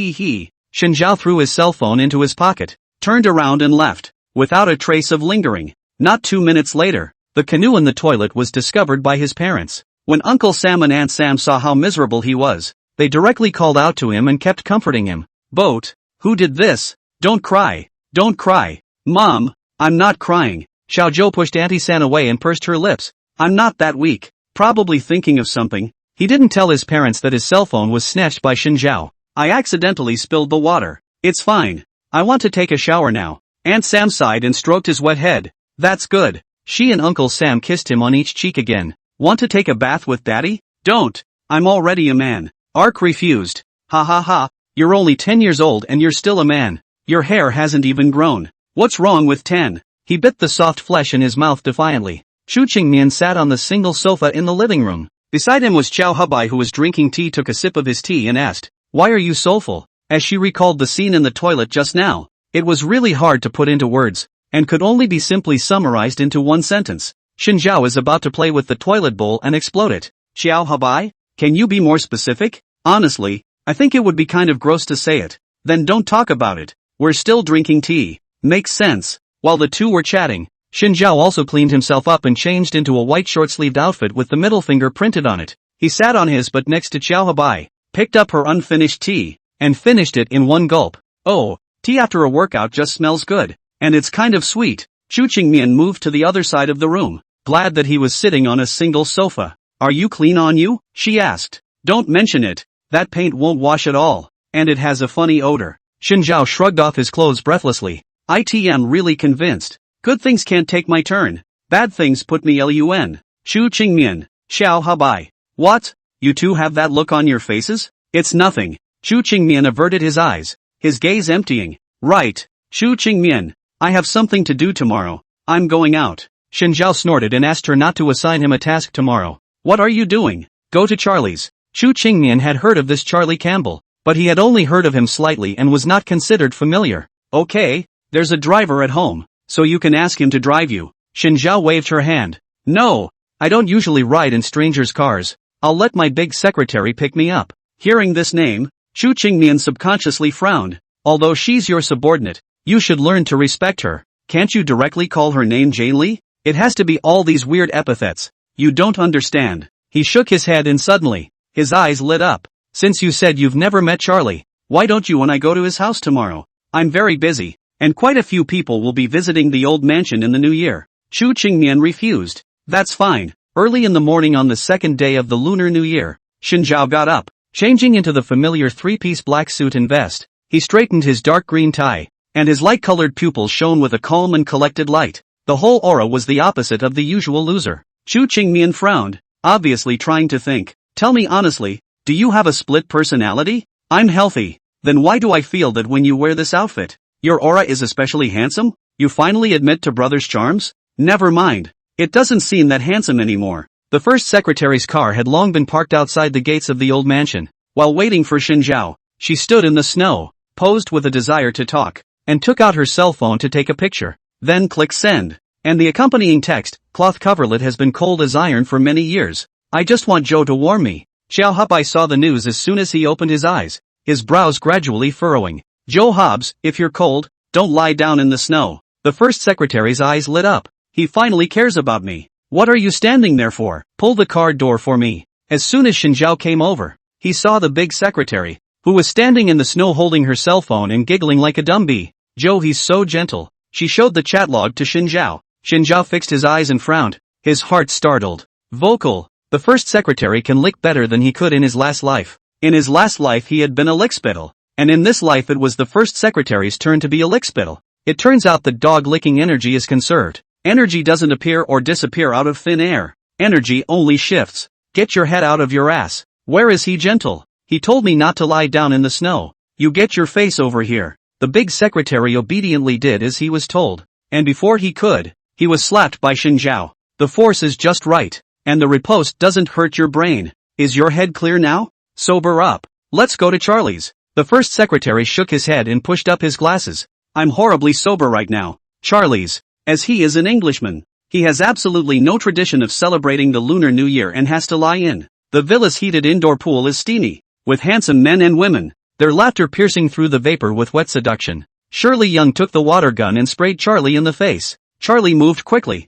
Xin Zhao threw his cell phone into his pocket, turned around and left, without a trace of lingering. Not 2 minutes later, the canoe in the toilet was discovered by his parents. When Uncle Sam and Aunt Sam saw how miserable he was, they directly called out to him and kept comforting him. Boat, who did this? Don't cry. Don't cry. Mom, I'm not crying. Xiaozhou pushed Auntie San away and pursed her lips. I'm not that weak. Probably thinking of something. He didn't tell his parents that his cell phone was snatched by Xin Zhao. I accidentally spilled the water. It's fine. I want to take a shower now. Aunt Sam sighed and stroked his wet head. That's good. She and Uncle Sam kissed him on each cheek again. Want to take a bath with Daddy? Don't. I'm already a man. Ark refused. Ha ha ha. You're only 10 years old and you're still a man. Your hair hasn't even grown. What's wrong with 10? He bit the soft flesh in his mouth defiantly. Xu Qingmian sat on the single sofa in the living room. Beside him was Qiao Hebai, who was drinking tea, took a sip of his tea and asked, "Why are you soulful?" As she recalled the scene in the toilet just now, it was really hard to put into words, and could only be simply summarized into one sentence. Xin Zhao is about to play with the toilet bowl and explode it. Qiao Hebai, can you be more specific? Honestly, I think it would be kind of gross to say it. Then don't talk about it. We're still drinking tea. Makes sense. While the two were chatting, Xin Zhao also cleaned himself up and changed into a white short-sleeved outfit with the middle finger printed on it. He sat on his butt next to Qiao Hebai, picked up her unfinished tea, and finished it in one gulp. Oh, tea after a workout just smells good, and it's kind of sweet. Xu Qingmian moved to the other side of the room, glad that he was sitting on a single sofa. Are you clean on you? She asked. Don't mention it. That paint won't wash at all, and it has a funny odor. Xin Zhao shrugged off his clothes breathlessly. I'm really convinced. Good things can't take my turn. Bad things put me lun. Xu Qingmian, Xiao Hebai. What? You two have that look on your faces? It's nothing. Xu Qingmian averted his eyes, his gaze emptying. Right. Xu Qingmian, I have something to do tomorrow. I'm going out. Xin Zhao snorted and asked her not to assign him a task tomorrow. What are you doing? Go to Charlie's. Xu Qingmian had heard of this Charlie Campbell, but he had only heard of him slightly and was not considered familiar. Okay, there's a driver at home, so you can ask him to drive you. Xin Zhao waved her hand. No, I don't usually ride in strangers' cars. I'll let my big secretary pick me up. Hearing this name, Xu Qingmian subconsciously frowned. Although she's your subordinate, you should learn to respect her. Can't you directly call her name Jane Li? It has to be all these weird epithets. You don't understand. He shook his head and suddenly, his eyes lit up. Since you said you've never met Charlie, why don't you when I go to his house tomorrow? I'm very busy, and quite a few people will be visiting the old mansion in the new year. Xu Qingmian refused. That's fine. Early in the morning on the second day of the Lunar New Year, Xin Zhao got up, changing into the familiar three-piece black suit and vest. He straightened his dark green tie, and his light-colored pupils shone with a calm and collected light. The whole aura was the opposite of the usual loser. Xu Qingmian frowned, obviously trying to think. Tell me honestly, do you have a split personality? I'm healthy. Then why do I feel that when you wear this outfit, your aura is especially handsome? You finally admit to brother's charms? Never mind. It doesn't seem that handsome anymore. The first secretary's car had long been parked outside the gates of the old mansion. While waiting for Xinjiao, she stood in the snow, posed with a desire to talk, and took out her cell phone to take a picture. Then click send. And the accompanying text, cloth coverlet has been cold as iron for many years. I just want Joe to warm me. Xiao Hubai saw the news as soon as he opened his eyes, his brows gradually furrowing. Joe Hobbs, if you're cold, don't lie down in the snow. The first secretary's eyes lit up. He finally cares about me. What are you standing there for? Pull the car door for me. As soon as Xinjiao came over, he saw the big secretary, who was standing in the snow holding her cell phone and giggling like a dumb bee. Joe, he's so gentle. She showed the chat log to Xinjiao. Xinjiao fixed his eyes and frowned, his heart startled. Vocal. The first secretary can lick better than he could in his last life. In his last life he had been a lickspittle, and in this life it was the first secretary's turn to be a lickspittle. It turns out that dog-licking energy is conserved. Energy doesn't appear or disappear out of thin air. Energy only shifts. Get your head out of your ass. Where is he gentle? He told me not to lie down in the snow. You get your face over here. The big secretary obediently did as he was told. And before he could, he was slapped by Xinjiao. The force is just right. And the riposte doesn't hurt your brain. Is your head clear now? Sober up. Let's go to Charlie's. The first secretary shook his head and pushed up his glasses. I'm horribly sober right now. Charlie's. As he is an Englishman. He has absolutely no tradition of celebrating the Lunar New Year and has to lie in. The villa's heated indoor pool is steamy, with handsome men and women, their laughter piercing through the vapor with wet seduction. Shirley Young took the water gun and sprayed Charlie in the face. Charlie moved quickly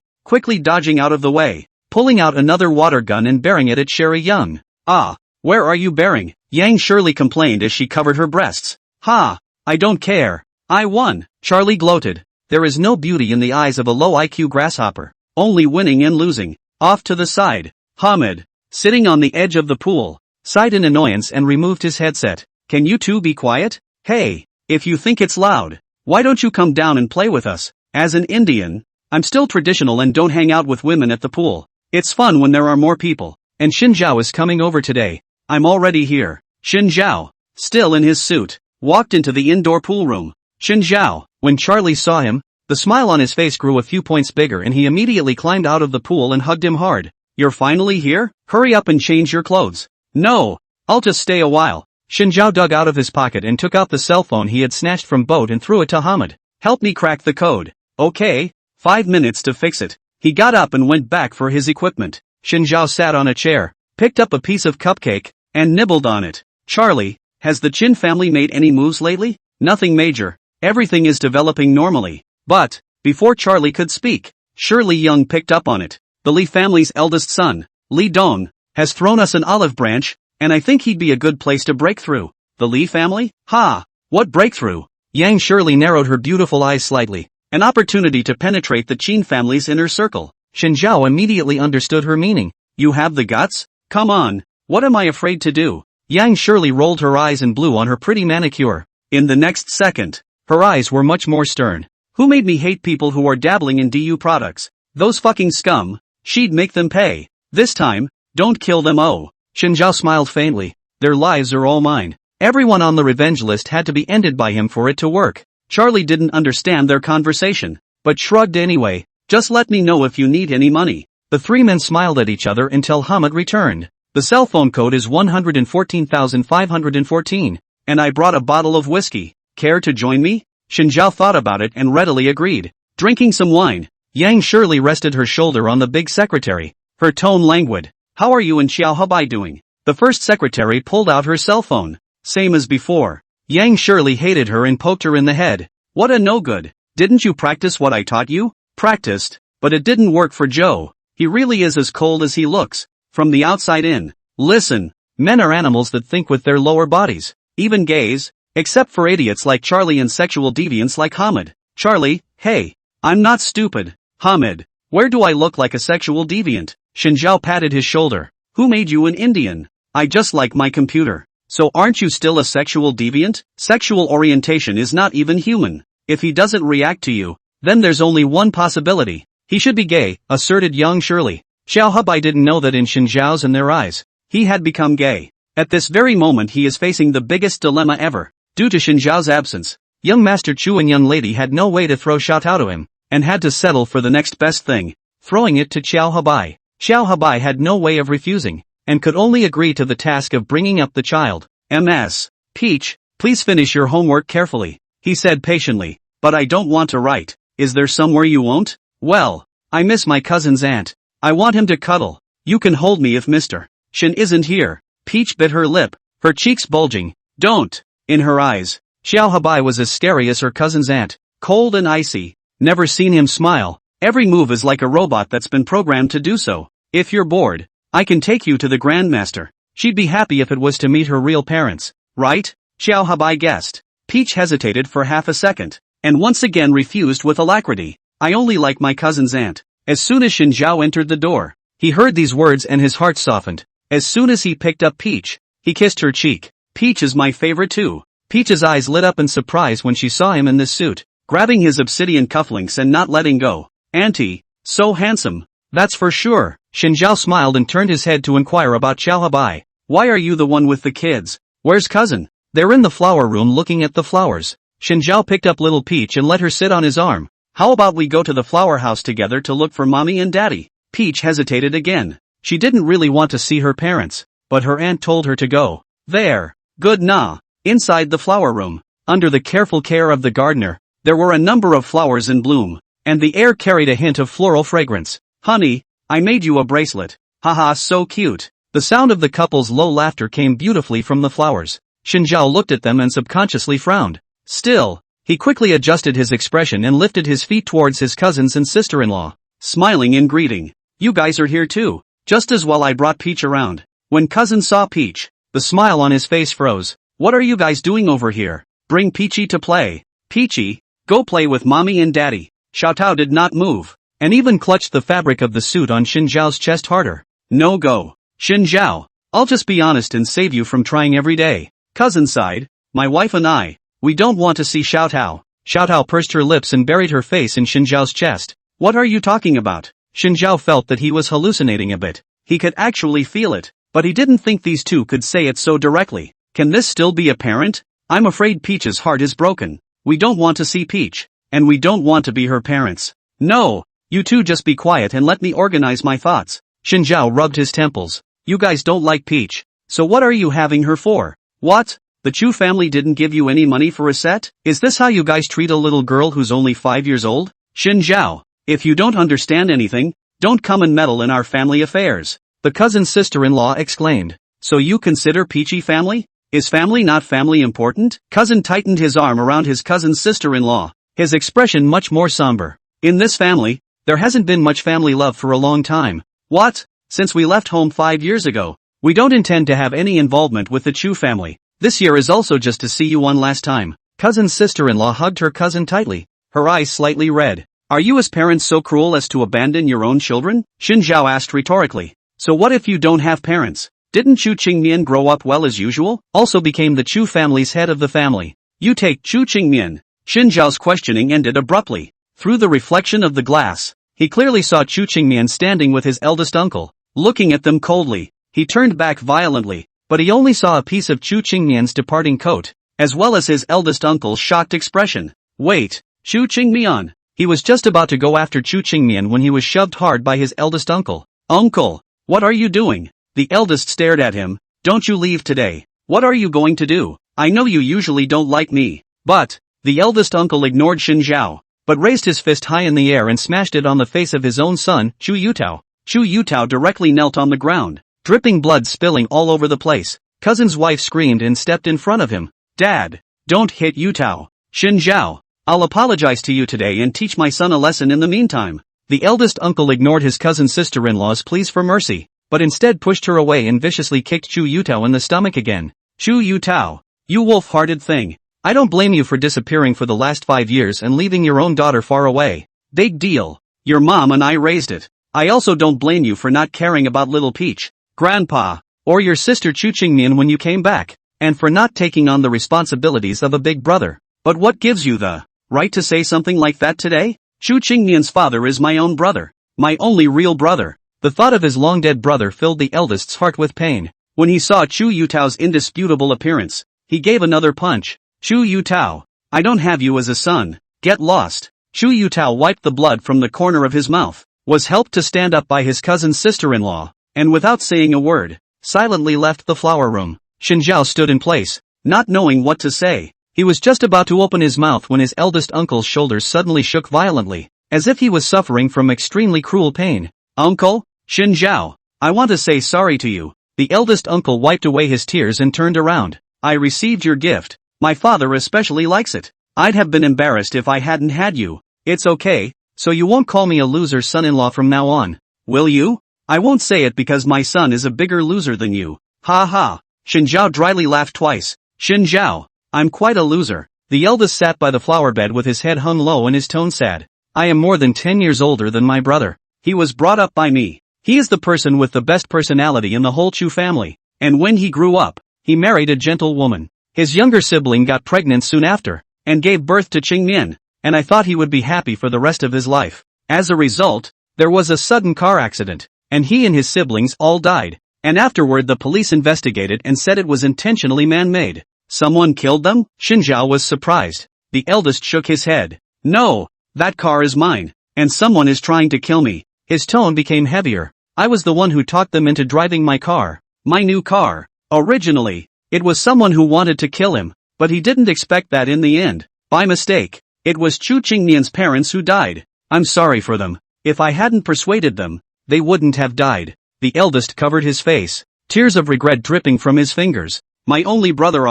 dodging out of the way, pulling out another water gun and bearing it at Sherry Young. Ah, where are you bearing? Yang Shirley complained as she covered her breasts. Ha, I don't care. I won. Charlie gloated. There is no beauty in the eyes of a low IQ grasshopper, only winning and losing. Off to the side. Hamid, sitting on the edge of the pool, sighed in annoyance and removed his headset. Can you two be quiet? Hey, if you think it's loud, why don't you come down and play with us? As an Indian, I'm still traditional and don't hang out with women at the pool. It's fun when there are more people. And Xinjiao is coming over today. I'm already here. Xinjiao, still in his suit, walked into the indoor pool room. Xinjiao, when Charlie saw him, the smile on his face grew a few points bigger and he immediately climbed out of the pool and hugged him hard. You're finally here? Hurry up and change your clothes. No, I'll just stay a while. Xinjiao dug out of his pocket and took out the cell phone he had snatched from Boat and threw it to Hamid. Help me crack the code. Okay, 5 minutes to fix it. He got up and went back for his equipment. Xinjiao sat on a chair, picked up a piece of cupcake, and nibbled on it. Charlie, has the Chin family made any moves lately? Nothing major. Everything is developing normally. But, before Charlie could speak, Shirley Young picked up on it. The Lee family's eldest son, Lee Dong, has thrown us an olive branch, and I think he'd be a good place to break through. The Lee family? Ha! What breakthrough? Yang Shirley narrowed her beautiful eyes slightly. An opportunity to penetrate the Qin family's inner circle. Xinjiao immediately understood her meaning. You have the guts? Come on, what am I afraid to do? Yang Shirley rolled her eyes and blew on her pretty manicure. In the next second, her eyes were much more stern. Who made me hate people who are dabbling in DU products? Those fucking scum. She'd make them pay. This time, don't kill them. Oh. Xinjiao smiled faintly. Their lives are all mine. Everyone on the revenge list had to be ended by him for it to work. Charlie didn't understand their conversation, but shrugged anyway. Just let me know if you need any money. The three men smiled at each other until Hamid returned. The cell phone code is 114,514, and I brought a bottle of whiskey. Care to join me? Xinjiao thought about it and readily agreed. Drinking some wine. Yang Shirley rested her shoulder on the big secretary. Her tone languid. How are you and Xiao Habai doing? The first secretary pulled out her cell phone. Same as before. Yang Shirley hated her and poked her in the head. What a no-good. Didn't you practice what I taught you? Practiced, but it didn't work for Joe. He really is as cold as he looks, from the outside in. Listen, men are animals that think with their lower bodies. Even gays, except for idiots like Charlie and sexual deviants like Hamid. Charlie, hey, I'm not stupid. Hamid, where do I look like a sexual deviant? Xinjiao patted his shoulder. Who made you an Indian? I just like my computer. So aren't you still a sexual deviant? Sexual orientation is not even human. If he doesn't react to you, then there's only one possibility. He should be gay, asserted young Shirley. Xiao Habai didn't know that in Xinjiao's and their eyes, he had become gay. At this very moment he is facing the biggest dilemma ever. Due to Xinjiao's absence, young Master Chu and young lady had no way to throw shot out to him. and had to settle for the next best thing, throwing it to Xiao Habai. Xiao Habai had no way of refusing, and could only agree to the task of bringing up the child. Ms. Peach, please finish your homework carefully, he said patiently, but I don't want to write. Is there somewhere you won't? Well, I miss my cousin's aunt. I want him to cuddle. You can hold me if Mr. Shin isn't here. Peach bit her lip, her cheeks bulging. Don't. In her eyes, Xiao Habai was as scary as her cousin's aunt, cold and icy. Never seen him smile. Every move is like a robot that's been programmed to do so. If you're bored, I can take you to the Grandmaster. She'd be happy if it was to meet her real parents, right? Xiao Habai guessed. Peach hesitated for half a second, and once again refused with alacrity. I only like my cousin's aunt. As soon as Shin Zhao entered the door, he heard these words and his heart softened. As soon as he picked up Peach, he kissed her cheek. Peach is my favorite too. Peach's eyes lit up in surprise when she saw him in this suit, grabbing his obsidian cufflinks and not letting go. Auntie, so handsome. That's for sure. Shin Zhao smiled and turned his head to inquire about Xiao Habai. Why are you the one with the kids? Where's cousin? They're in the flower room looking at the flowers. Shin Zhao picked up little Peach and let her sit on his arm. How about we go to the flower house together to look for mommy and daddy? Peach hesitated again. She didn't really want to see her parents, but her aunt told her to go. There. Good nah. Inside the flower room, under the careful care of the gardener, there were a number of flowers in bloom, and the air carried a hint of floral fragrance. Honey, I made you a bracelet. Haha, so cute. The sound of the couple's low laughter came beautifully from the flowers. Shin Zhao looked at them and subconsciously frowned. Still, he quickly adjusted his expression and lifted his feet towards his cousins and sister-in-law, smiling in greeting. You guys are here too. Just as well I brought Peach around. When cousin saw Peach, the smile on his face froze. What are you guys doing over here? Bring Peachy to play. Peachy, go play with mommy and daddy. Xiaotao did not move, and even clutched the fabric of the suit on Shin Zhao's chest harder. No go. Shin Zhao, I'll just be honest and save you from trying every day. Cousin sighed, my wife and I, we don't want to see Xiaotao. Xiaotao pursed her lips and buried her face in Shin Zhao's chest. What are you talking about? Shin Zhao felt that he was hallucinating a bit. He could actually feel it, but he didn't think these two could say it so directly. Can this still be apparent? I'm afraid Peach's heart is broken. We don't want to see Peach, and we don't want to be her parents. No, you two just be quiet and let me organize my thoughts. Shin Zhao rubbed his temples. You guys don't like Peach, so what are you having her for? What? The Chu family didn't give you any money for a set? Is this how you guys treat a little girl who's only 5 years old? Shin Zhao, if you don't understand anything, don't come and meddle in our family affairs. The cousin sister-in-law exclaimed. So you consider Peachy family? Is family not family important? Cousin tightened his arm around his cousin's sister-in-law, his expression much more somber. In this family, there hasn't been much family love for a long time. What? Since we left home 5 years ago, we don't intend to have any involvement with the Chu family. This year is also just to see you one last time. Cousin's sister-in-law hugged her cousin tightly, her eyes slightly red. Are you as parents so cruel as to abandon your own children? Shin Zhao asked rhetorically. So what if you don't have parents? Didn't Chu Qingmian grow up well as usual? Also became the Chu family's head of the family. You take Chu Qingmian. Shin Zhao's questioning ended abruptly. Through the reflection of the glass, he clearly saw Chu Qingmian standing with his eldest uncle, looking at them coldly. He turned back violently, but he only saw a piece of Chu Qingmian's departing coat, as well as his eldest uncle's shocked expression. Wait, Chu Qingmian. He was just about to go after Chu Qingmian when he was shoved hard by his eldest uncle. Uncle, what are you doing? The eldest stared at him. Don't you leave today. What are you going to do? I know you usually don't like me. But, the eldest uncle ignored Shin Zhao, but raised his fist high in the air and smashed it on the face of his own son, Chu Yutao. Chu Yutao directly knelt on the ground, dripping blood spilling all over the place. Cousin's wife screamed and stepped in front of him. Dad, don't hit Yutao. Shin Zhao, I'll apologize to you today and teach my son a lesson in the meantime. The eldest uncle ignored his cousin sister-in-law's pleas for mercy, but instead pushed her away and viciously kicked Chu Yutao in the stomach again. Chu Yutao, you wolf-hearted thing. I don't blame you for disappearing for the last 5 years and leaving your own daughter far away. Big deal. Your mom and I raised it. I also don't blame you for not caring about little Peach, Grandpa, or your sister Chu Qingmian when you came back, and for not taking on the responsibilities of a big brother. But what gives you the right to say something like that today? Chu Qingmian's father is my own brother. My only real brother. The thought of his long-dead brother filled the eldest's heart with pain. When he saw Chu Yutao's indisputable appearance, he gave another punch. Chu Yutao, I don't have you as a son. Get lost. Chu Yutao wiped the blood from the corner of his mouth, was helped to stand up by his cousin's sister-in-law, and without saying a word, silently left the flower room. Shen Zhao stood in place, not knowing what to say. He was just about to open his mouth when his eldest uncle's shoulders suddenly shook violently, as if he was suffering from extremely cruel pain. Uncle? Shen Zhao, I want to say sorry to you. The eldest uncle wiped away his tears and turned around. I received your gift. My father especially likes it. I'd have been embarrassed if I hadn't had you. It's okay, so you won't call me a loser son-in-law from now on, will you? I won't say it because my son is a bigger loser than you. Ha ha. Shen Zhao dryly laughed twice. Shen Zhao, I'm quite a loser. The eldest sat by the flower bed with his head hung low and his tone sad. I am more than 10 years older than my brother. He was brought up by me. He is the person with the best personality in the whole Chu family. And when he grew up, he married a gentle woman. His younger sibling got pregnant soon after, and gave birth to Qingmian, and I thought he would be happy for the rest of his life. As a result, there was a sudden car accident, and he and his siblings all died, and afterward the police investigated and said it was intentionally man-made. Someone killed them? Shen Zhao was surprised. The eldest shook his head. No, that car is mine, and someone is trying to kill me. His tone became heavier. I was the one who talked them into driving my car. My new car. Originally, it was someone who wanted to kill him, but he didn't expect that in the end. By mistake, it was Chu Qingnian's parents who died. I'm sorry for them. If I hadn't persuaded them, they wouldn't have died. The eldest covered his face, tears of regret dripping from his fingers. My only brother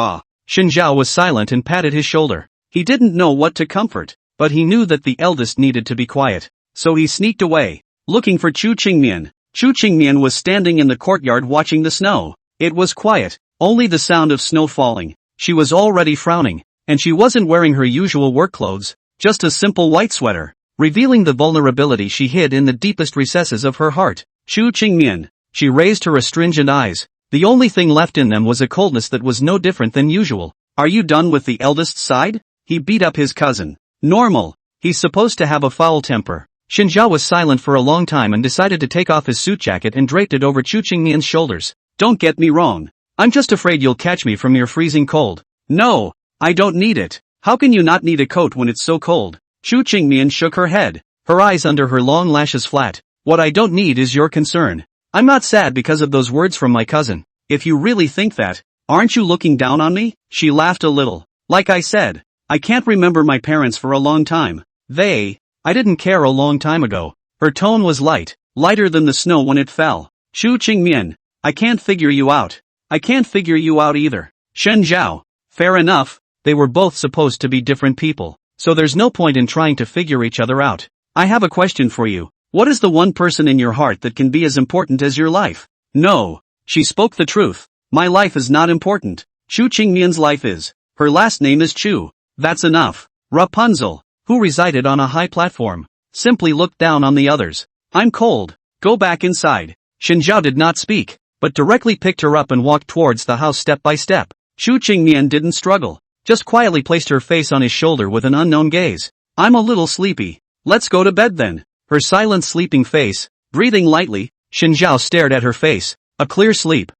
Shen Zhao was silent and patted his shoulder. He didn't know what to comfort, but he knew that the eldest needed to be quiet. So he sneaked away, looking for Chu Qingmian. Chu Qingmian was standing in the courtyard watching the snow. It was quiet, only the sound of snow falling. She was already frowning, and she wasn't wearing her usual work clothes, just a simple white sweater, revealing the vulnerability she hid in the deepest recesses of her heart. Chu Qingmian. She raised her astringent eyes. The only thing left in them was a coldness that was no different than usual. Are you done with the eldest's side? He beat up his cousin. Normal. He's supposed to have a foul temper. Shen Zhao was silent for a long time and decided to take off his suit jacket and draped it over Chu Qingmian's shoulders. Don't get me wrong. I'm just afraid you'll catch me from your freezing cold. No, I don't need it. How can you not need a coat when it's so cold? Chu Qingmian shook her head, her eyes under her long lashes flat. What I don't need is your concern. I'm not sad because of those words from my cousin. If you really think that, aren't you looking down on me? She laughed a little. Like I said, I can't remember my parents for a long time. I didn't care a long time ago. Her tone was light, lighter than the snow when it fell. Chu Qingmian, I can't figure you out. I can't figure you out either. Shen Zhao. Fair enough, they were both supposed to be different people, so there's no point in trying to figure each other out. I have a question for you. What is the one person in your heart that can be as important as your life? No. She spoke the truth. My life is not important. Chu Qingmian's life is. Her last name is Chu. That's enough. Rapunzel, who resided on a high platform, simply looked down on the others. I'm cold. Go back inside. Shen Zhao did not speak, but directly picked her up and walked towards the house step by step. Chu Qingmian didn't struggle, just quietly placed her face on his shoulder with an unknown gaze. I'm a little sleepy. Let's go to bed then. Her silent sleeping face, breathing lightly, Shen Zhao stared at her face. A clear sleep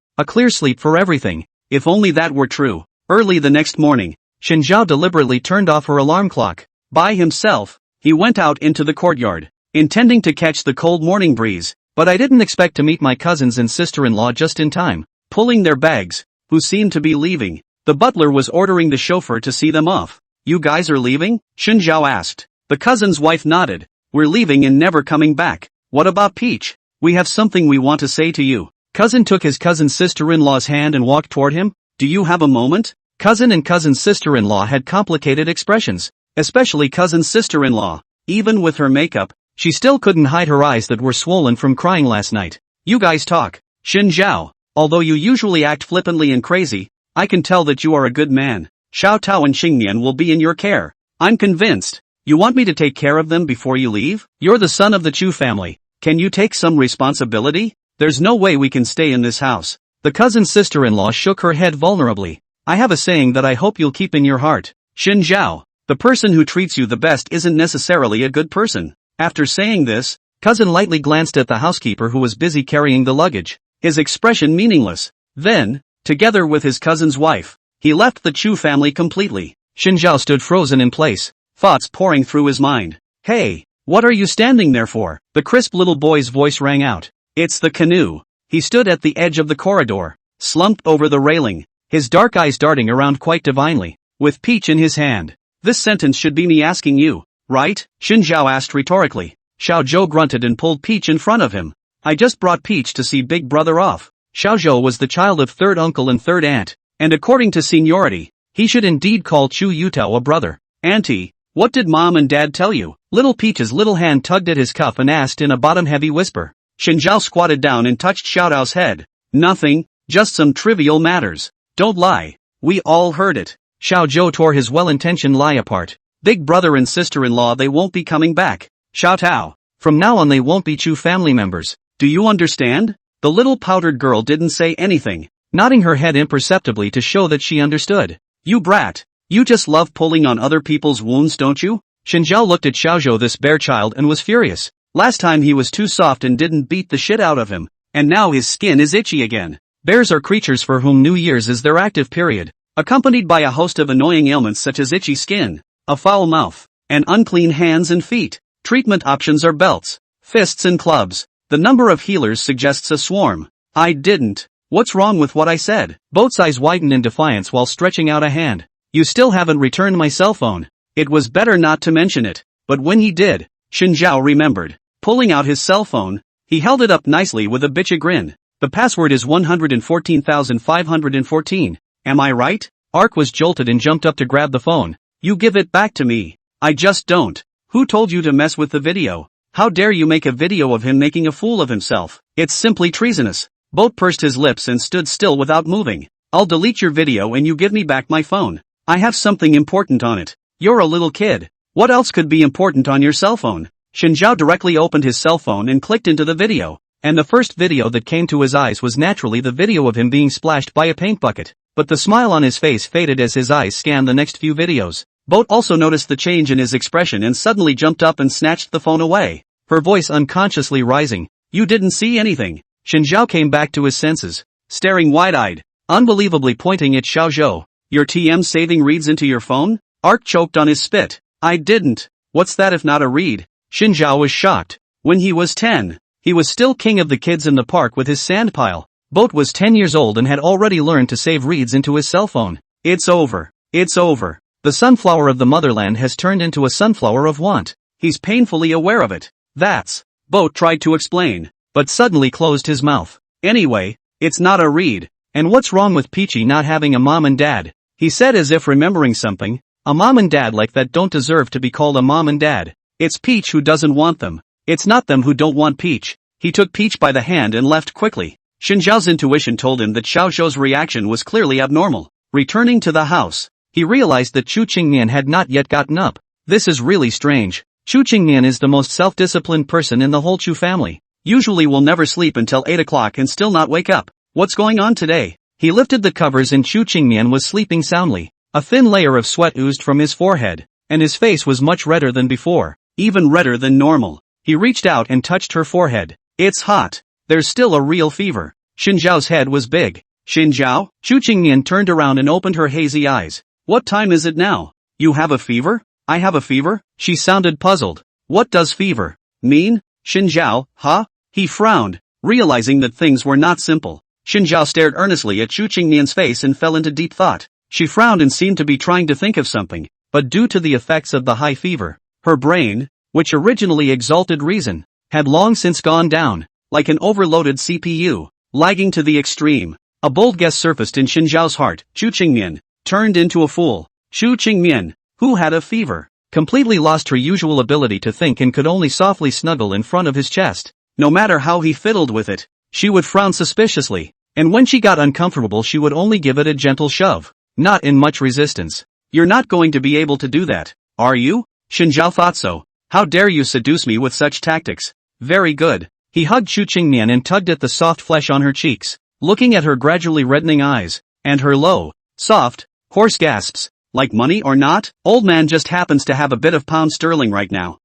for everything. If only that were true. Early the next morning, Shen Zhao deliberately turned off her alarm clock. By himself, he went out into the courtyard, intending to catch the cold morning breeze, but I didn't expect to meet my cousins and sister-in-law just in time, pulling their bags, who seemed to be leaving. The butler was ordering the chauffeur to see them off. You guys are leaving? Shen Zhao asked. The cousin's wife nodded. We're leaving and never coming back. What about Peach? We have something we want to say to you. Cousin took his cousin's sister-in-law's hand and walked toward him. Do you have a moment? Cousin and cousin's sister-in-law had complicated expressions, especially cousin's sister-in-law. Even with her makeup, she still couldn't hide her eyes that were swollen from crying last night. You guys talk. Shen Zhao, although you usually act flippantly and crazy, I can tell that you are a good man. Xiao Tao and Qingmian will be in your care. I'm convinced. You want me to take care of them before you leave? You're the son of the Chu family. Can you take some responsibility? There's no way we can stay in this house. The cousin's sister-in-law shook her head vulnerably. I have a saying that I hope you'll keep in your heart. Shen Zhao, the person who treats you the best isn't necessarily a good person. After saying this, cousin lightly glanced at the housekeeper who was busy carrying the luggage, his expression meaningless. Then, together with his cousin's wife, he left the Chu family completely. Shen Zhao stood frozen in place, thoughts pouring through his mind. Hey, what are you standing there for? The crisp little boy's voice rang out. It's the canoe. He stood at the edge of the corridor, slumped over the railing, his dark eyes darting around quite divinely, with Peach in his hand. This sentence should be me asking you, right? Xin Zhao asked rhetorically. Xiao Zhou grunted and pulled Peach in front of him. I just brought Peach to see Big Brother off. Xiao Zhou was the child of third uncle and third aunt, and according to seniority, he should indeed call Chu Yutao a brother. Auntie, what did Mom and Dad tell you? Little Peach's little hand tugged at his cuff and asked in a bottom-heavy whisper. Xin Zhao squatted down and touched Xiao Dao's head. Nothing, just some trivial matters. Don't lie. We all heard it. Xiao Zhou tore his well-intentioned lie apart. Big brother and sister-in-law, they won't be coming back. Xiao Tao, from now on they won't be Chu family members. Do you understand? The little powdered girl didn't say anything, nodding her head imperceptibly to show that she understood. You brat. You just love pulling on other people's wounds, don't you? Xin Zhao looked at Xiao Zhou, this bear child, and was furious. Last time he was too soft and didn't beat the shit out of him, and now his skin is itchy again. Bears are creatures for whom New Year's is their active period, accompanied by a host of annoying ailments such as itchy skin, a foul mouth, and unclean hands and feet. Treatment options are belts, fists and clubs. The number of healers suggests a swarm. I didn't. What's wrong with what I said? Boat's eyes widened in defiance while stretching out a hand. You still haven't returned my cell phone. It was better not to mention it, but when he did, Xin Zhao remembered. Pulling out his cell phone, he held it up nicely with a bitchy grin. The password is 114,514. Am I right? Ark was jolted and jumped up to grab the phone. You give it back to me. I just don't. Who told you to mess with the video? How dare you make a video of him making a fool of himself? It's simply treasonous. Boat pursed his lips and stood still without moving. I'll delete your video and you give me back my phone. I have something important on it. You're a little kid. What else could be important on your cell phone? Xin Zhao directly opened his cell phone and clicked into the video, and the first video that came to his eyes was naturally the video of him being splashed by a paint bucket, but the smile on his face faded as his eyes scanned the next few videos. Boat also noticed the change in his expression and suddenly jumped up and snatched the phone away, her voice unconsciously rising. You didn't see anything. Xin Zhao came back to his senses, staring wide-eyed, unbelievably pointing at Xiao Zhou. Your TM saving reads into your phone? Ark choked on his spit. I didn't. What's that if not a read? Xin Zhao was shocked. When he was 10, he was still king of the kids in the park with his sand pile. Boat was 10 years old and had already learned to save reads into his cell phone. It's over. It's over. The sunflower of the motherland has turned into a sunflower of want. He's painfully aware of it. That's. Boat tried to explain, but suddenly closed his mouth. Anyway, it's not a read. And what's wrong with Peachy not having a mom and dad? He said as if remembering something. A mom and dad like that don't deserve to be called a mom and dad. It's Peach who doesn't want them. It's not them who don't want Peach. He took Peach by the hand and left quickly. Xin Zhao's intuition told him that Xiao Zhou's reaction was clearly abnormal. Returning to the house, he realized that Chu Qingnian had not yet gotten up. This is really strange. Chu Qingnian is the most self-disciplined person in the whole Chu family. Usually will never sleep until 8 o'clock and still not wake up. What's going on today? He lifted the covers and Chu Qingnian was sleeping soundly. A thin layer of sweat oozed from his forehead, and his face was much redder than before. Even redder than normal. He reached out and touched her forehead. It's hot. There's still a real fever. Xin Zhao's head was big. Xin Zhao? Chu Qingnian turned around and opened her hazy eyes. What time is it now? You have a fever? I have a fever? She sounded puzzled. What does fever mean? Xin Zhao, huh? He frowned, realizing that things were not simple. Xin Zhao stared earnestly at Chu Qingnian's face and fell into deep thought. She frowned and seemed to be trying to think of something, but due to the effects of the high fever, her brain, which originally exalted reason, had long since gone down, like an overloaded CPU, lagging to the extreme. A bold guess surfaced in Xin Zhao's heart. Chu Qingmian turned into a fool. Chu Qingmian, who had a fever, completely lost her usual ability to think and could only softly snuggle in front of his chest. No matter how he fiddled with it, she would frown suspiciously, and when she got uncomfortable she would only give it a gentle shove, not in much resistance. You're not going to be able to do that, are you? Xin Zhao thought so. How dare you seduce me with such tactics? Very good. He hugged Chu Qingmian and tugged at the soft flesh on her cheeks, looking at her gradually reddening eyes, and her low, soft, hoarse gasps. Like money or not? Old man just happens to have a bit of pound sterling right now.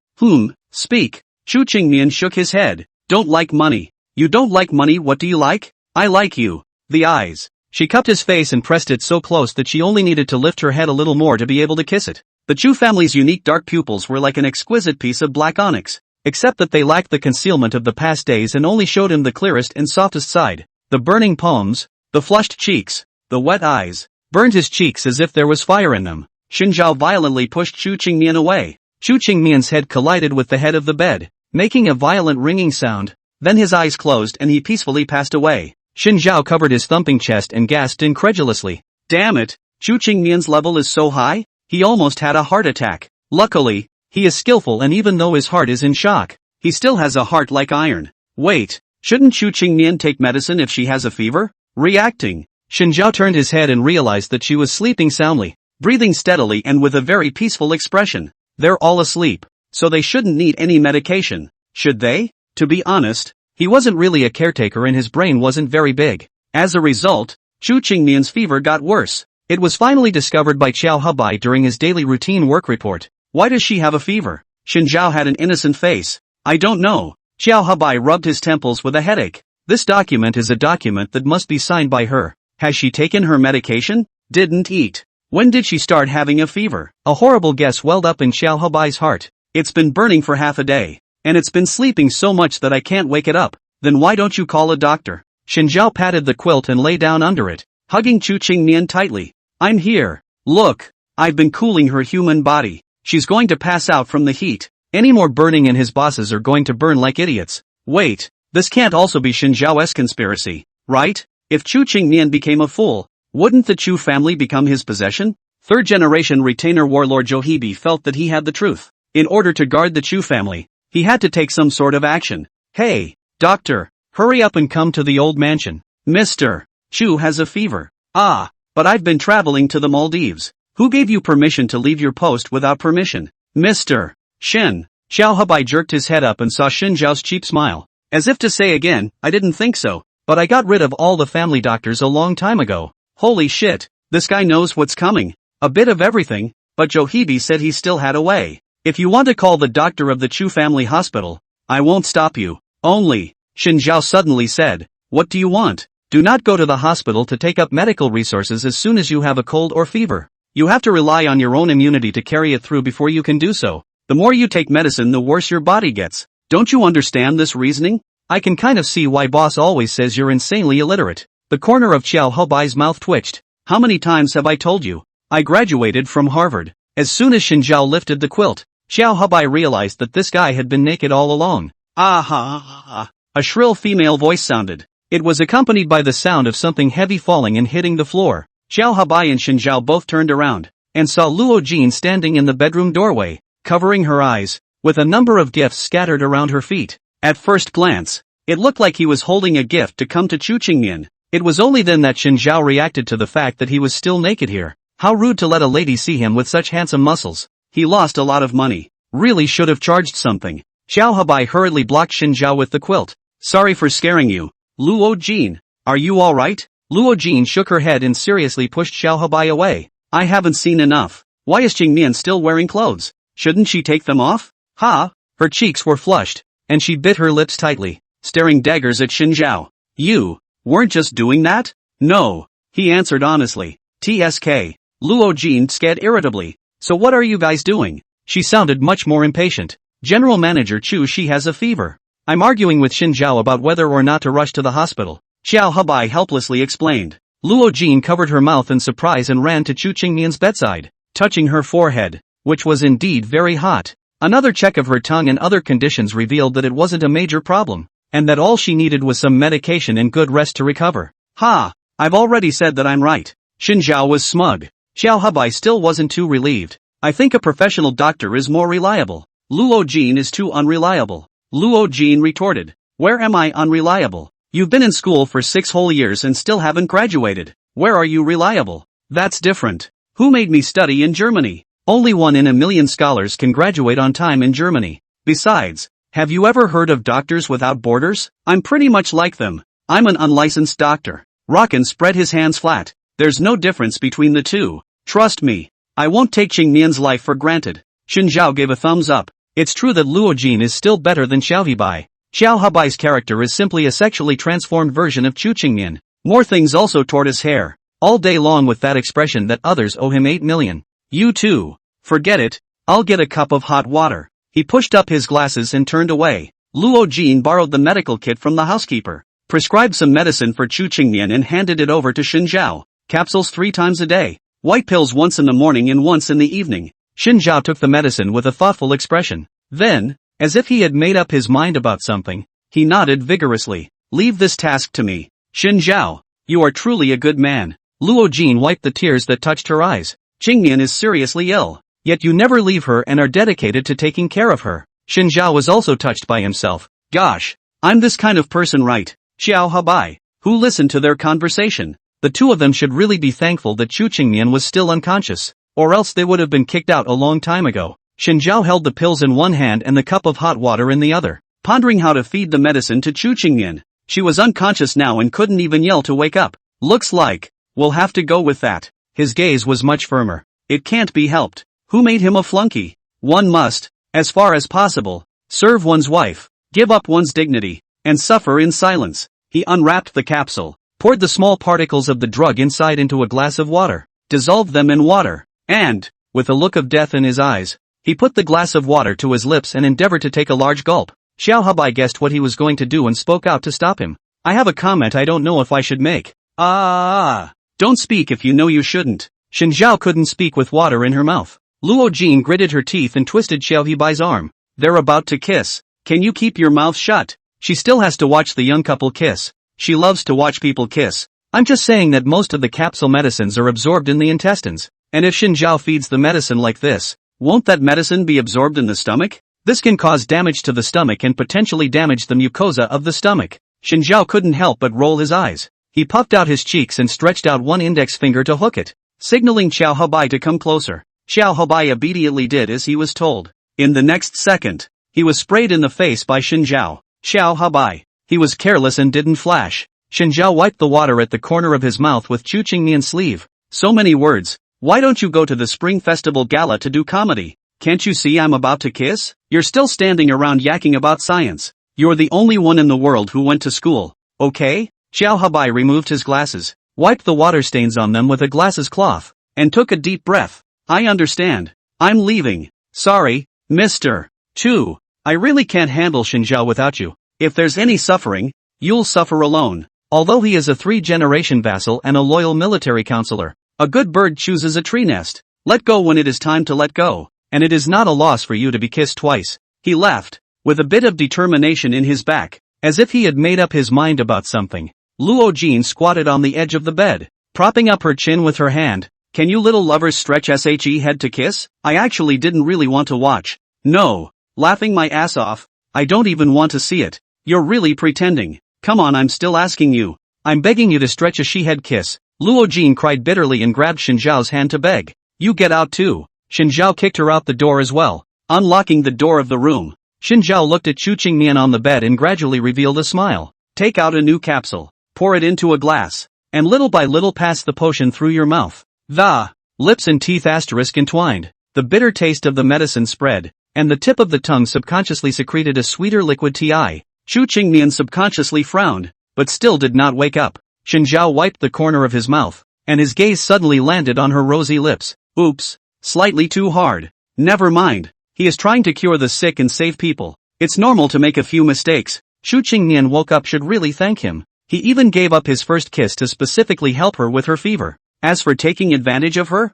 Speak. Chu Qingmian shook his head. Don't like money. You don't like money, what do you like? I like you. The eyes. She cupped his face and pressed it so close that she only needed to lift her head a little more to be able to kiss it. The Chu family's unique dark pupils were like an exquisite piece of black onyx, except that they lacked the concealment of the past days and only showed him the clearest and softest side. The burning palms, the flushed cheeks, the wet eyes, burned his cheeks as if there was fire in them. Xin Zhao violently pushed Chu Qingmian away. Chu Qingmian's head collided with the head of the bed, making a violent ringing sound. Then his eyes closed and he peacefully passed away. Xin Zhao covered his thumping chest and gasped incredulously. Damn it, Chu Qingmian's level is so high? He almost had a heart attack. Luckily, he is skillful, and even though his heart is in shock, he still has a heart like iron. Wait, shouldn't Chu Qingmian take medicine if she has a fever? Reacting, Xin Zhao turned his head and realized that she was sleeping soundly, breathing steadily and with a very peaceful expression. They're all asleep, so they shouldn't need any medication, should they? To be honest, he wasn't really a caretaker and his brain wasn't very big. As a result, Chu Qingmian's fever got worse. It was finally discovered by Qiao Hebai during his daily routine work report. Why does she have a fever? Xin Zhao had an innocent face. I don't know. Qiao Hebai rubbed his temples with a headache. This document is a document that must be signed by her. Has she taken her medication? Didn't eat. When did she start having a fever? A horrible guess welled up in Qiao Hebai's heart. It's been burning for half a day. And it's been sleeping so much that I can't wake it up. Then why don't you call a doctor? Xin Zhao patted the quilt and lay down under it, hugging Chu Qingmian tightly. I'm here. Look, I've been cooling her human body. She's going to pass out from the heat. Any more burning and his bosses are going to burn like idiots. Wait, this can't also be Xin Zhao's conspiracy, right? If Chu Qingmian became a fool, wouldn't the Chu family become his possession? Third-generation retainer warlord Zhou Hebi felt that he had the truth. In order to guard the Chu family, he had to take some sort of action. Hey, doctor, hurry up and come to the old mansion. Mr. Chu has a fever. Ah, but I've been traveling to the Maldives. Who gave you permission to leave your post without permission? Mr. Shen. Qiao Hebai jerked his head up and saw Xin Zhao's cheap smile. As if to say again, I didn't think so, but I got rid of all the family doctors a long time ago. Holy shit, this guy knows what's coming. A bit of everything, but Zhou Hebi said he still had a way. If you want to call the doctor of the Chu family hospital, I won't stop you. Only, Xin Zhao suddenly said, what do you want? Do not go to the hospital to take up medical resources as soon as you have a cold or fever. You have to rely on your own immunity to carry it through before you can do so. The more you take medicine, the worse your body gets. Don't you understand this reasoning? I can kind of see why boss always says you're insanely illiterate. The corner of Qiao Hebai's mouth twitched. How many times have I told you? I graduated from Harvard. As soon as Xin Zhao lifted the quilt, Qiao Hebai realized that this guy had been naked all along. Ah ha ha ha. A shrill female voice sounded. It was accompanied by the sound of something heavy falling and hitting the floor. Qiao Hebai and Xin Zhao both turned around, and saw Luo Jin standing in the bedroom doorway, covering her eyes, with a number of gifts scattered around her feet. At first glance, it looked like he was holding a gift to come to Chu Qingmian. It was only then that Xin Zhao reacted to the fact that he was still naked here. How rude to let a lady see him with such handsome muscles. He lost a lot of money. Really should have charged something. Qiao Hebai hurriedly blocked Xin Zhao with the quilt. Sorry for scaring you. Luo Jin, are you alright? Luo Jin shook her head and seriously pushed Qiao Hebai away. I haven't seen enough. Why is Qingmian still wearing clothes? Shouldn't she take them off? Ha! Her cheeks were flushed, and she bit her lips tightly, staring daggers at Xin Zhao. You weren't just doing that? No, he answered honestly. TSK. Luo Jin scared irritably. So what are you guys doing? She sounded much more impatient. General Manager Chu, she has a fever. I'm arguing with Xin Zhao about whether or not to rush to the hospital. Qiao Hebai helplessly explained. Luo Jin covered her mouth in surprise and ran to Chu Qingmian's bedside, touching her forehead, which was indeed very hot. Another check of her tongue and other conditions revealed that it wasn't a major problem, and that all she needed was some medication and good rest to recover. Ha! I've already said that I'm right. Xin Zhao was smug. Qiao Hebai still wasn't too relieved. I think a professional doctor is more reliable. Luo Jin is too unreliable. Luo Jin retorted. Where am I unreliable? You've been in school for 6 whole years and still haven't graduated. Where are you reliable? That's different. Who made me study in Germany? Only 1 in a million scholars can graduate on time in Germany. Besides, have you ever heard of Doctors Without Borders? I'm pretty much like them. I'm an unlicensed doctor. Rockin spread his hands flat. There's no difference between the two. Trust me. I won't take Qingmian's life for granted. Xin Zhao gave a thumbs up. It's true that Luo Jin is still better than Xiao Hebai. Xiao Hebai's character is simply a sexually transformed version of Chu Qingmian. More things also tortoise hair. All day long with that expression that others owe him 8 million. You too. Forget it, I'll get a cup of hot water. He pushed up his glasses and turned away. Luo Jin borrowed the medical kit from the housekeeper, prescribed some medicine for Chu Qingnian and handed it over to Xin Zhao. Capsules 3 times a day. White pills once in the morning and once in the evening. Xin Zhao took the medicine with a thoughtful expression. Then, as if he had made up his mind about something, he nodded vigorously. Leave this task to me. Xin Zhao, you are truly a good man. Luo Jin wiped the tears that touched her eyes. Qingnian is seriously ill, yet you never leave her and are dedicated to taking care of her. Xin Zhao was also touched by himself. Gosh, I'm this kind of person, right? Xiao Habai, who listened to their conversation. The two of them should really be thankful that Chu Qingnian was still unconscious, or else they would have been kicked out a long time ago. Xin Zhao held the pills in one hand and the cup of hot water in the other, pondering how to feed the medicine to Chu Qingnian. She was unconscious now and couldn't even yell to wake up. Looks like we'll have to go with that. His gaze was much firmer. It can't be helped. Who made him a flunky? One must, as far as possible, serve one's wife, give up one's dignity, and suffer in silence. He unwrapped the capsule, poured the small particles of the drug inside into a glass of water, dissolved them in water, and, with a look of death in his eyes, he put the glass of water to his lips and endeavored to take a large gulp. Xiao Habai guessed what he was going to do and spoke out to stop him. I have a comment I don't know if I should make. Don't speak if you know you shouldn't. Xin Zhao couldn't speak with water in her mouth. Luo Jin gritted her teeth and twisted Xiao Hebai's arm. They're about to kiss. Can you keep your mouth shut? She still has to watch the young couple kiss. She loves to watch people kiss. I'm just saying that most of the capsule medicines are absorbed in the intestines. And if Xin Zhao feeds the medicine like this, won't that medicine be absorbed in the stomach? This can cause damage to the stomach and potentially damage the mucosa of the stomach. Xin Zhao couldn't help but roll his eyes. He puffed out his cheeks and stretched out one index finger to hook it, signaling Xiao Habai to come closer. Xiao Habai immediately did as he was told. In the next second, he was sprayed in the face by Xin Zhao. Xiao Habai. He was careless and didn't flash. Xin Zhao wiped the water at the corner of his mouth with Chu Qingnian's sleeve. So many words. Why don't you go to the Spring Festival Gala to do comedy? Can't you see I'm about to kiss? You're still standing around yakking about science. You're the only one in the world who went to school, okay? Xiao Habai removed his glasses, wiped the water stains on them with a glasses cloth, and took a deep breath. I understand. I'm leaving. Sorry, Mr. Chu. I really can't handle Xin Zhao without you. If there's any suffering, you'll suffer alone. Although he is a 3-generation vassal and a loyal military counselor, a good bird chooses a tree nest. Let go when it is time to let go, and it is not a loss for you to be kissed twice. He left, with a bit of determination in his back, as if he had made up his mind about something. Luo Jin squatted on the edge of the bed, propping up her chin with her hand. Can you little lovers stretch she head to kiss? I actually didn't really want to watch. No. Laughing my ass off. I don't even want to see it. You're really pretending. Come on, I'm still asking you. I'm begging you to stretch a she-head kiss. Luo Jin cried bitterly and grabbed Xin Zhao's hand to beg. You get out too. Xin Zhao kicked her out the door as well, unlocking the door of the room. Xin Zhao looked at Chu Qingnian on the bed and gradually revealed a smile. Take out a new capsule, pour it into a glass, and little by little pass the potion through your mouth. The lips and teeth asterisk entwined. The bitter taste of the medicine spread, and the tip of the tongue subconsciously secreted a sweeter liquid ti. Chu Qingnian subconsciously frowned, but still did not wake up. Xin Zhao wiped the corner of his mouth, and his gaze suddenly landed on her rosy lips. Oops, slightly too hard. Never mind. He is trying to cure the sick and save people. It's normal to make a few mistakes. Chu Qingnian woke up should really thank him. He even gave up his first kiss to specifically help her with her fever. As for taking advantage of her,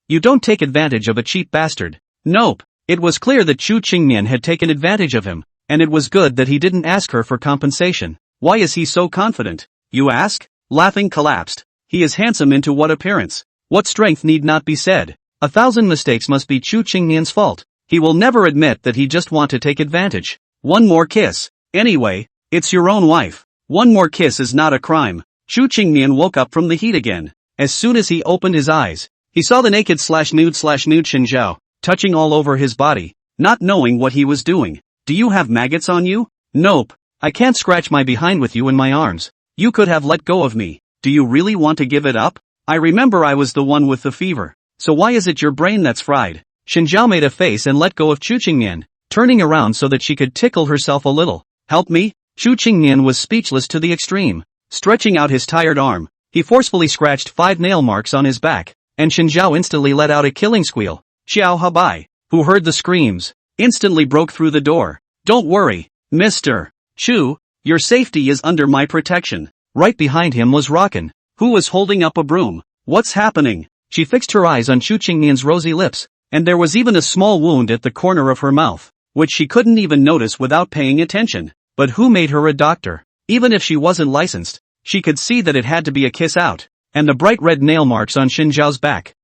you don't take advantage of a cheap bastard. Nope. It was clear that Chu Qingnian had taken advantage of him, and it was good that he didn't ask her for compensation. Why is he so confident? You ask? Laughing collapsed. He is handsome into what appearance? What strength need not be said. 1,000 mistakes must be Chu Qingnian's fault. He will never admit that he just want to take advantage. One more kiss. Anyway, it's your own wife. One more kiss is not a crime. Chu Qingnian woke up from the heat again. As soon as he opened his eyes, he saw the naked/nude Xin Zhao, touching all over his body, not knowing what he was doing. Do you have maggots on you? Nope. I can't scratch my behind with you in my arms. You could have let go of me. Do you really want to give it up? I remember I was the one with the fever. So why is it your brain that's fried? Xin Zhao made a face and let go of Chu Qingnian, turning around so that she could tickle herself a little. Help me? Chu Qingnian was speechless to the extreme. Stretching out his tired arm, he forcefully scratched 5 nail marks on his back, and Xin Zhao instantly let out a killing squeal. Xiao Habai, who heard the screams, instantly broke through the door. Don't worry, Mr. Chu, your safety is under my protection. Right behind him was Rakan, who was holding up a broom. What's happening? She fixed her eyes on Chu Qingmian's rosy lips, and there was even a small wound at the corner of her mouth, which she couldn't even notice without paying attention. But who made her a doctor? Even if she wasn't licensed, she could see that it had to be a kiss out. And the bright red nail marks on Xin Zhao's back.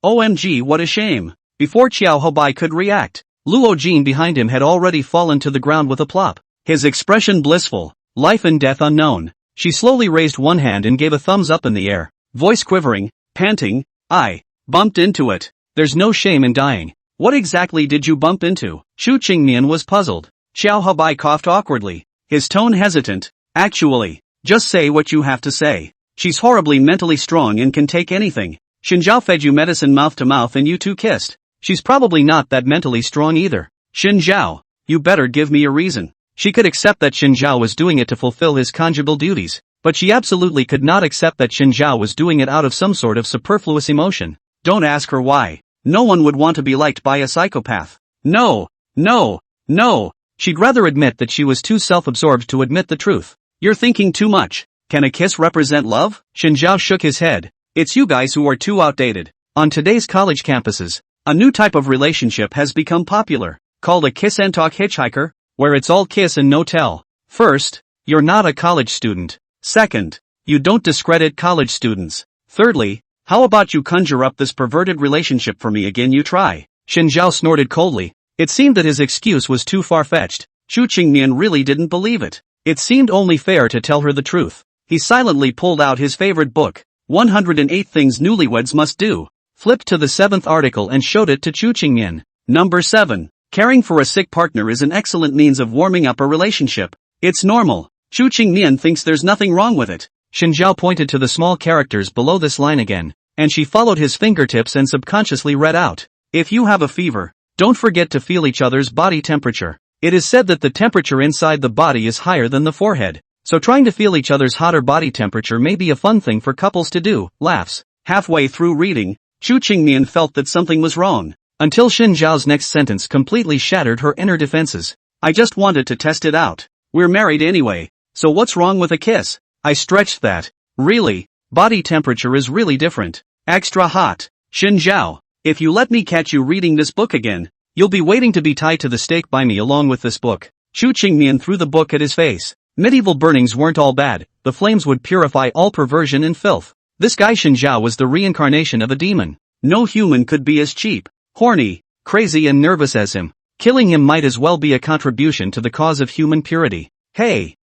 OMG, what a shame. Before Qiao Hobai could react, Luo Jin behind him had already fallen to the ground with a plop. His expression blissful, life and death unknown. She slowly raised one hand and gave a thumbs up in the air, voice quivering, panting, I bumped into it. There's no shame in dying. What exactly did you bump into? Chu Qingmian was puzzled. Xiao Habai coughed awkwardly, his tone hesitant. Actually, just say what you have to say. She's horribly mentally strong and can take anything. Xinjiao fed you medicine mouth to mouth and you two kissed. She's probably not that mentally strong either. Xinjiao, you better give me a reason. She could accept that Xinjiao was doing it to fulfill his conjugal duties, but she absolutely could not accept that Xinjiao was doing it out of some sort of superfluous emotion. Don't ask her why. No one would want to be liked by a psychopath. No. She'd rather admit that she was too self-absorbed to admit the truth. You're thinking too much. Can a kiss represent love? Xinjiao shook his head. It's you guys who are too outdated. On today's college campuses, a new type of relationship has become popular, called a kiss and talk hitchhiker, where it's all kiss and no tell. First, you're not a college student. Second, you don't discredit college students. Thirdly, how about you conjure up this perverted relationship for me again? You try. Xinjiao snorted coldly. It seemed that his excuse was too far-fetched. Chu Qingmian really didn't believe it. It seemed only fair to tell her the truth. He silently pulled out his favorite book, 108 Things Newlyweds Must Do, flipped to the 7th article and showed it to Chu Qingmian. Number 7. Caring for a sick partner is an excellent means of warming up a relationship. It's normal. Chu Qingmian thinks there's nothing wrong with it. Xinjiao pointed to the small characters below this line again, and she followed his fingertips and subconsciously read out. If you have a fever, don't forget to feel each other's body temperature. It is said that the temperature inside the body is higher than the forehead, so trying to feel each other's hotter body temperature may be a fun thing for couples to do. Laughs. Halfway through reading, Chu Qingmian felt that something was wrong, until Xinjiao's next sentence completely shattered her inner defenses. I just wanted to test it out. We're married anyway, so what's wrong with a kiss? I stretched that. Really? Body temperature is really different. Extra hot. Xinjiao, if you let me catch you reading this book again, you'll be waiting to be tied to the stake by me along with this book. Chu Qingmian threw the book at his face. Medieval burnings weren't all bad. The flames would purify all perversion and filth. This guy Xinjiao was the reincarnation of a demon. No human could be as cheap, horny, crazy and nervous as him. Killing him might as well be a contribution to the cause of human purity. Hey,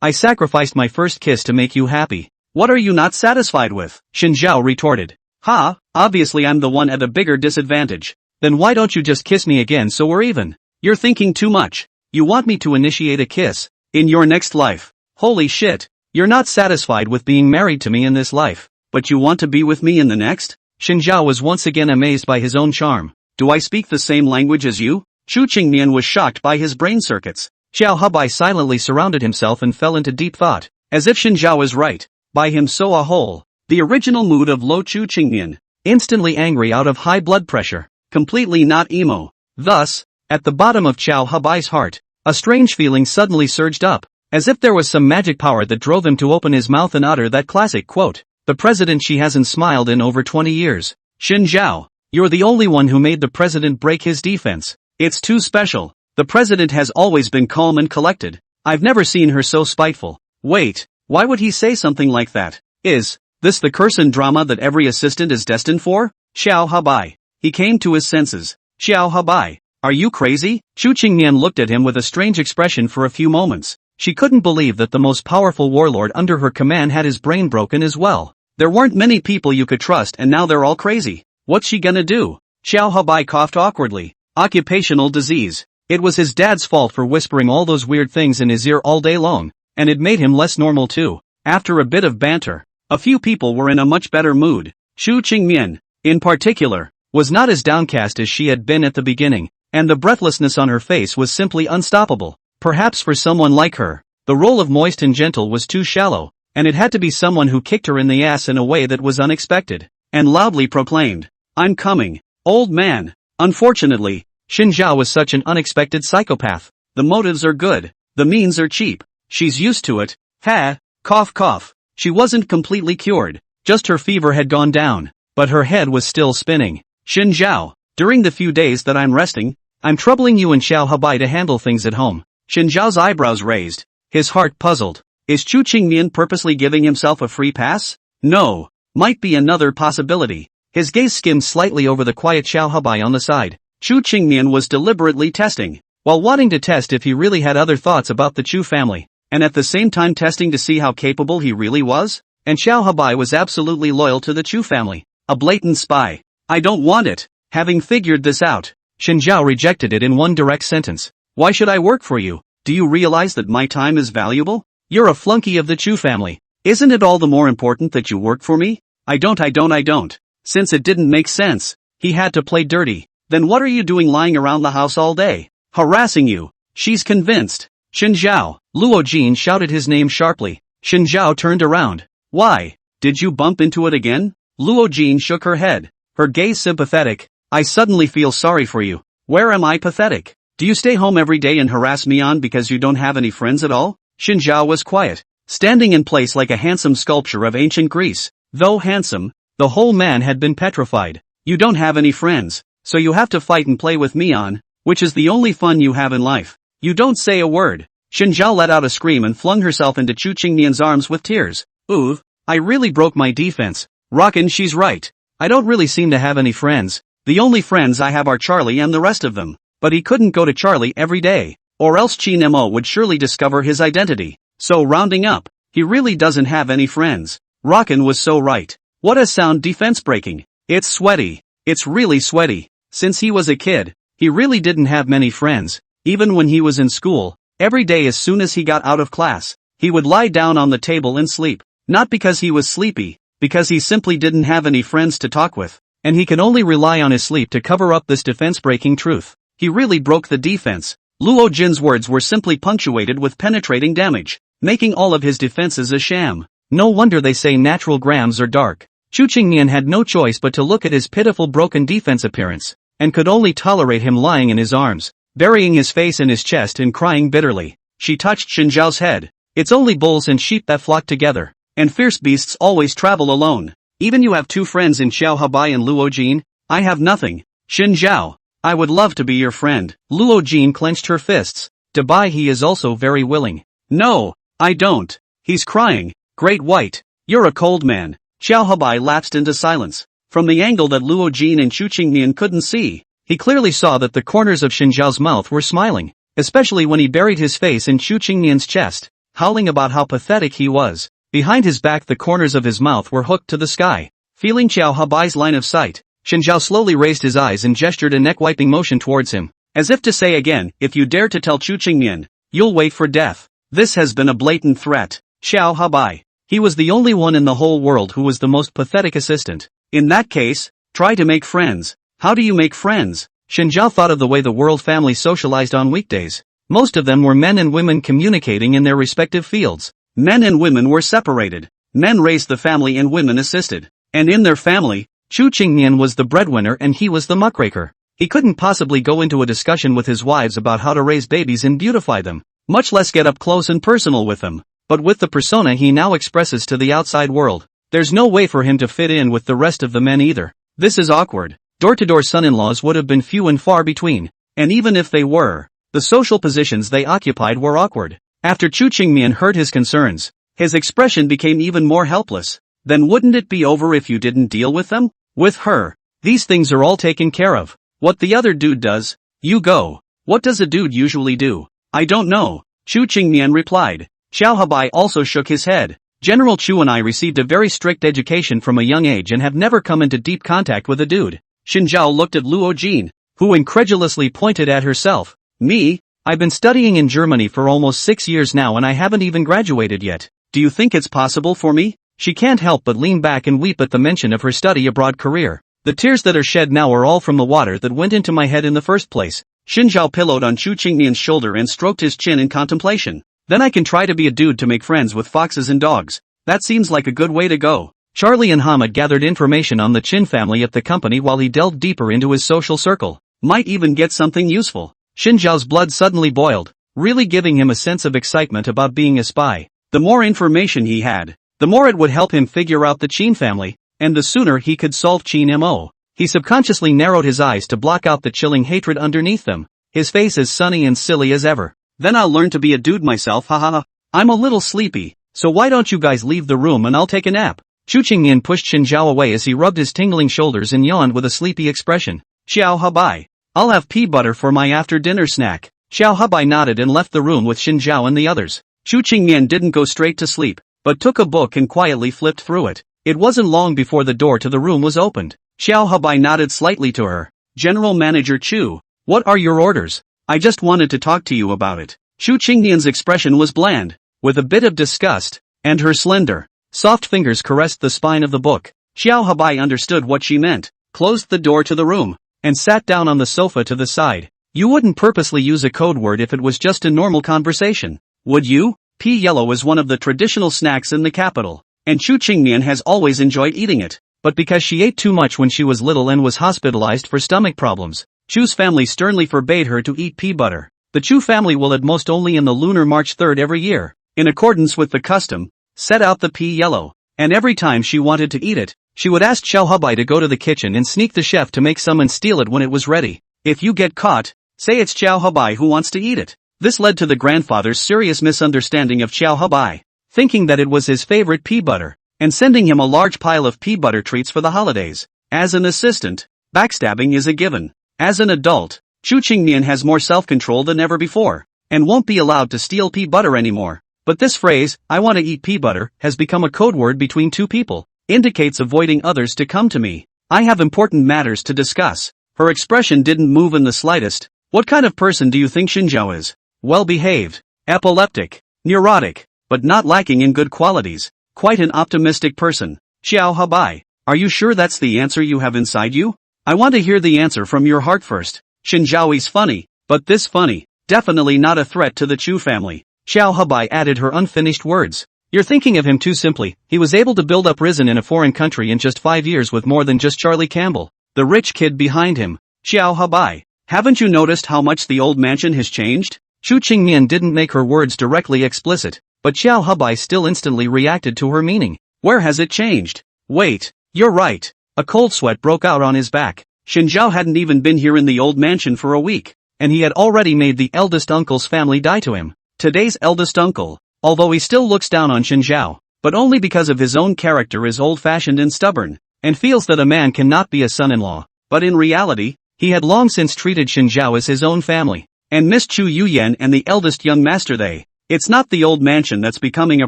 I sacrificed my first kiss to make you happy. What are you not satisfied with? Xinjiao retorted. Obviously I'm the one at a bigger disadvantage. Then why don't you just kiss me again so we're even? You're thinking too much. You want me to initiate a kiss in your next life. Holy shit. You're not satisfied with being married to me in this life, but you want to be with me in the next? Xinjiao was once again amazed by his own charm. Do I speak the same language as you? Chu Qingmian was shocked by his brain circuits. Xiao Habai silently surrounded himself and fell into deep thought. As if Xinjiao is right, by him so a whole. The original mood of Lo Chu Qingmian, instantly angry out of high blood pressure, completely not emo. Thus, at the bottom of Xiao Habai's heart, a strange feeling suddenly surged up, as if there was some magic power that drove him to open his mouth and utter that classic quote. The president she hasn't smiled in over 20 years. Xinjiao, you're the only one who made the president break his defense. It's too special. The president has always been calm and collected. I've never seen her so spiteful. Wait, why would he say something like that? Is this the curse and drama that every assistant is destined for? Xiao Habai. He came to his senses. Xiao Habai, are you crazy? Chu Qingmian looked at him with a strange expression for a few moments. She couldn't believe that the most powerful warlord under her command had his brain broken as well. There weren't many people you could trust and now they're all crazy. What's she gonna do? Xiao Habai coughed awkwardly. Occupational disease. It was his dad's fault for whispering all those weird things in his ear all day long, and it made him less normal too. After a bit of banter, a few people were in a much better mood. Chu Qingmian, in particular, was not as downcast as she had been at the beginning, and the breathlessness on her face was simply unstoppable. Perhaps for someone like her, the role of moist and gentle was too shallow, and it had to be someone who kicked her in the ass in a way that was unexpected. and loudly proclaimed, "I'm coming, old man." Unfortunately, Xin Zhao was such an unexpected psychopath. The motives are good, the means are cheap. She's used to it. Ha, cough cough. She wasn't completely cured, just her fever had gone down, but her head was still spinning. "Xin Zhao, during the few days that I'm resting, I'm troubling you and Xiao Habai to handle things at home." Xin Zhao's eyebrows raised, his heart puzzled. Is Chu Qingmian purposely giving himself a free pass? No. Might be another possibility. His gaze skimmed slightly over the quiet Xiao Habai on the side. Chu Qingmian was deliberately testing, while wanting to test if he really had other thoughts about the Chu family, and at the same time testing to see how capable he really was. And Xiao Habai was absolutely loyal to the Chu family. A blatant spy. "I don't want it." Having figured this out, Xin Zhao rejected it in one direct sentence. "Why should I work for you? Do you realize that my time is valuable? You're a flunky of the Chu family. Isn't it all the more important that you work for me?" I don't. Since it didn't make sense, he had to play dirty. "Then what are you doing lying around the house all day? Harassing you." She's convinced. "Xin Zhao," Luo Jin shouted his name sharply. Xin Zhao turned around. "Why? Did you bump into it again?" Luo Jin shook her head, her gaze sympathetic. "I suddenly feel sorry for you." "Where am I pathetic? Do you stay home every day and harass me on because you don't have any friends at all?" Xin Zhao was quiet, standing in place like a handsome sculpture of ancient Greece. Though handsome, the whole man had been petrified. "You don't have any friends, so you have to fight and play with me on, which is the only fun you have in life. You don't say a word." Xin Zhao let out a scream and flung herself into Chu Qingmian's arms with tears. "Ooh, I really broke my defense. Rockin', she's right. I don't really seem to have any friends. The only friends I have are Charlie and the rest of them." But he couldn't go to Charlie every day, or else Qin Mo would surely discover his identity. So rounding up, he really doesn't have any friends. Rockin' was so right. What a sound defense breaking. It's sweaty. It's really sweaty. Since he was a kid, he really didn't have many friends. Even when he was in school, every day as soon as he got out of class, he would lie down on the table and sleep. Not because he was sleepy, because he simply didn't have any friends to talk with, and he can only rely on his sleep to cover up this defense-breaking truth. He really broke the defense. Luo Jin's words were simply punctuated with penetrating damage, making all of his defenses a sham. No wonder they say natural grams are dark. Chu Qingmian had no choice but to look at his pitiful broken defense appearance, and could only tolerate him lying in his arms, burying his face in his chest and crying bitterly. She touched Xin Zhao's head. "It's only bulls and sheep that flock together, and fierce beasts always travel alone. Even you have two friends in Xiao Habai and Luo Jin. I have nothing. Xin Zhao, I would love to be your friend." Luo Jin clenched her fists. "Dabai, he is also very willing." "No, I don't. He's crying. Great White, you're a cold man." Xiao Habai lapsed into silence. From the angle that Luo Jin and Chu Qingmian couldn't see, he clearly saw that the corners of Xin Zhao's mouth were smiling, especially when he buried his face in Chu Qingmian's chest, howling about how pathetic he was. Behind his back the corners of his mouth were hooked to the sky. Feeling Xiao Habai's line of sight, Xin Zhao slowly raised his eyes and gestured a neck-wiping motion towards him, as if to say again, "If you dare to tell Chu Qingmian, you'll wait for death." This has been a blatant threat. Xiao Habai. He was the only one in the whole world who was the most pathetic assistant. In that case, try to make friends. How do you make friends? Xin Zhao thought of the way the world family socialized on weekdays. Most of them were men and women communicating in their respective fields. Men and women were separated. Men raised the family and women assisted. And in their family, Chu Qingmian was the breadwinner and he was the muckraker. He couldn't possibly go into a discussion with his wives about how to raise babies and beautify them, much less get up close and personal with them. But with the persona he now expresses to the outside world, there's no way for him to fit in with the rest of the men either. This is awkward. Door-to-door son-in-laws would have been few and far between, and even if they were, the social positions they occupied were awkward. After Chu Qingmian heard his concerns, his expression became even more helpless. Then wouldn't it be over if you didn't deal with them? With her, these things are all taken care of. What the other dude does, you go. What does a dude usually do? I don't know, Chu Qingmian replied. Xiao Habai also shook his head. General Chu and I received a very strict education from a young age and have never come into deep contact with a dude. Xin Zhao looked at Luo Jin, who incredulously pointed at herself. Me? I've been studying in Germany for almost 6 years now and I haven't even graduated yet. Do you think it's possible for me? She can't help but lean back and weep at the mention of her study abroad career. The tears that are shed now are all from the water that went into my head in the first place. Xin Zhao pillowed on Chu Qingmian's shoulder and stroked his chin in contemplation. Then I can try to be a dude to make friends with foxes and dogs. That seems like a good way to go. Charlie and Hamid gathered information on the Chin family at the company while he delved deeper into his social circle. Might even get something useful. Xinjiao's blood suddenly boiled, really giving him a sense of excitement about being a spy. The more information he had, the more it would help him figure out the Qin family, and the sooner he could solve Qin Mo. He subconsciously narrowed his eyes to block out the chilling hatred underneath them, his face as sunny and silly as ever. Then I'll learn to be a dude myself, haha. I'm a little sleepy, so why don't you guys leave the room and I'll take a nap? Chu Qingmian pushed Xinjiao away as he rubbed his tingling shoulders and yawned with a sleepy expression. Xiao Habai. I'll have pea butter for my after-dinner snack. Xiao Habai nodded and left the room with Xinjiao and the others. Chu Qingmian didn't go straight to sleep, but took a book and quietly flipped through it. It wasn't long before the door to the room was opened. Xiao Habai nodded slightly to her. General Manager Chu, what are your orders? I just wanted to talk to you about it. Chu Qingmian's expression was bland, with a bit of disgust, and her slender, soft fingers caressed the spine of the book. Xiao Habai understood what she meant, closed the door to the room, and sat down on the sofa to the side. You wouldn't purposely use a code word if it was just a normal conversation, would you? Pea yellow is one of the traditional snacks in the capital, and Chu Qingmian has always enjoyed eating it. But because she ate too much when she was little and was hospitalized for stomach problems, Chu's family sternly forbade her to eat pea butter. The Chu family will at most only in the lunar March 3rd every year, in accordance with the custom, set out the pea yellow, and every time she wanted to eat it, she would ask Xiao Habai to go to the kitchen and sneak the chef to make some and steal it when it was ready. If you get caught, say it's Xiao Habai who wants to eat it. This led to the grandfather's serious misunderstanding of Xiao Habai, thinking that it was his favorite pea butter, and sending him a large pile of pea butter treats for the holidays. As an assistant, backstabbing is a given. As an adult, Chu Qingmian has more self-control than ever before, and won't be allowed to steal pea butter anymore. But this phrase, I want to eat pea butter, has become a code word between two people, indicates avoiding others to come to me. I have important matters to discuss. Her expression didn't move in the slightest. What kind of person do you think Xinjiao is? Well-behaved, epileptic, neurotic, but not lacking in good qualities. Quite an optimistic person. Xiao Habai, are you sure that's the answer you have inside you? I want to hear the answer from your heart first. Xinjiao's funny, but this funny, definitely not a threat to the Chu family. Xiao Habai added her unfinished words. You're thinking of him too simply. He was able to build up risen in a foreign country in just 5 years with more than just Charlie Campbell, the rich kid behind him. Xiao Habai, haven't you noticed how much the old mansion has changed? Chu Qingmian didn't make her words directly explicit, but Xiao Habai still instantly reacted to her meaning. Where has it changed? Wait, you're right. A cold sweat broke out on his back. Xinjiao hadn't even been here in the old mansion for a week, and he had already made the eldest uncle's family die to him. Today's eldest uncle, although he still looks down on Xinjiao, but only because of his own character, is old-fashioned and stubborn, and feels that a man cannot be a son-in-law. But in reality, he had long since treated Xinjiao as his own family, and missed Chu Yuyan and the eldest young master they. It's not the old mansion that's becoming a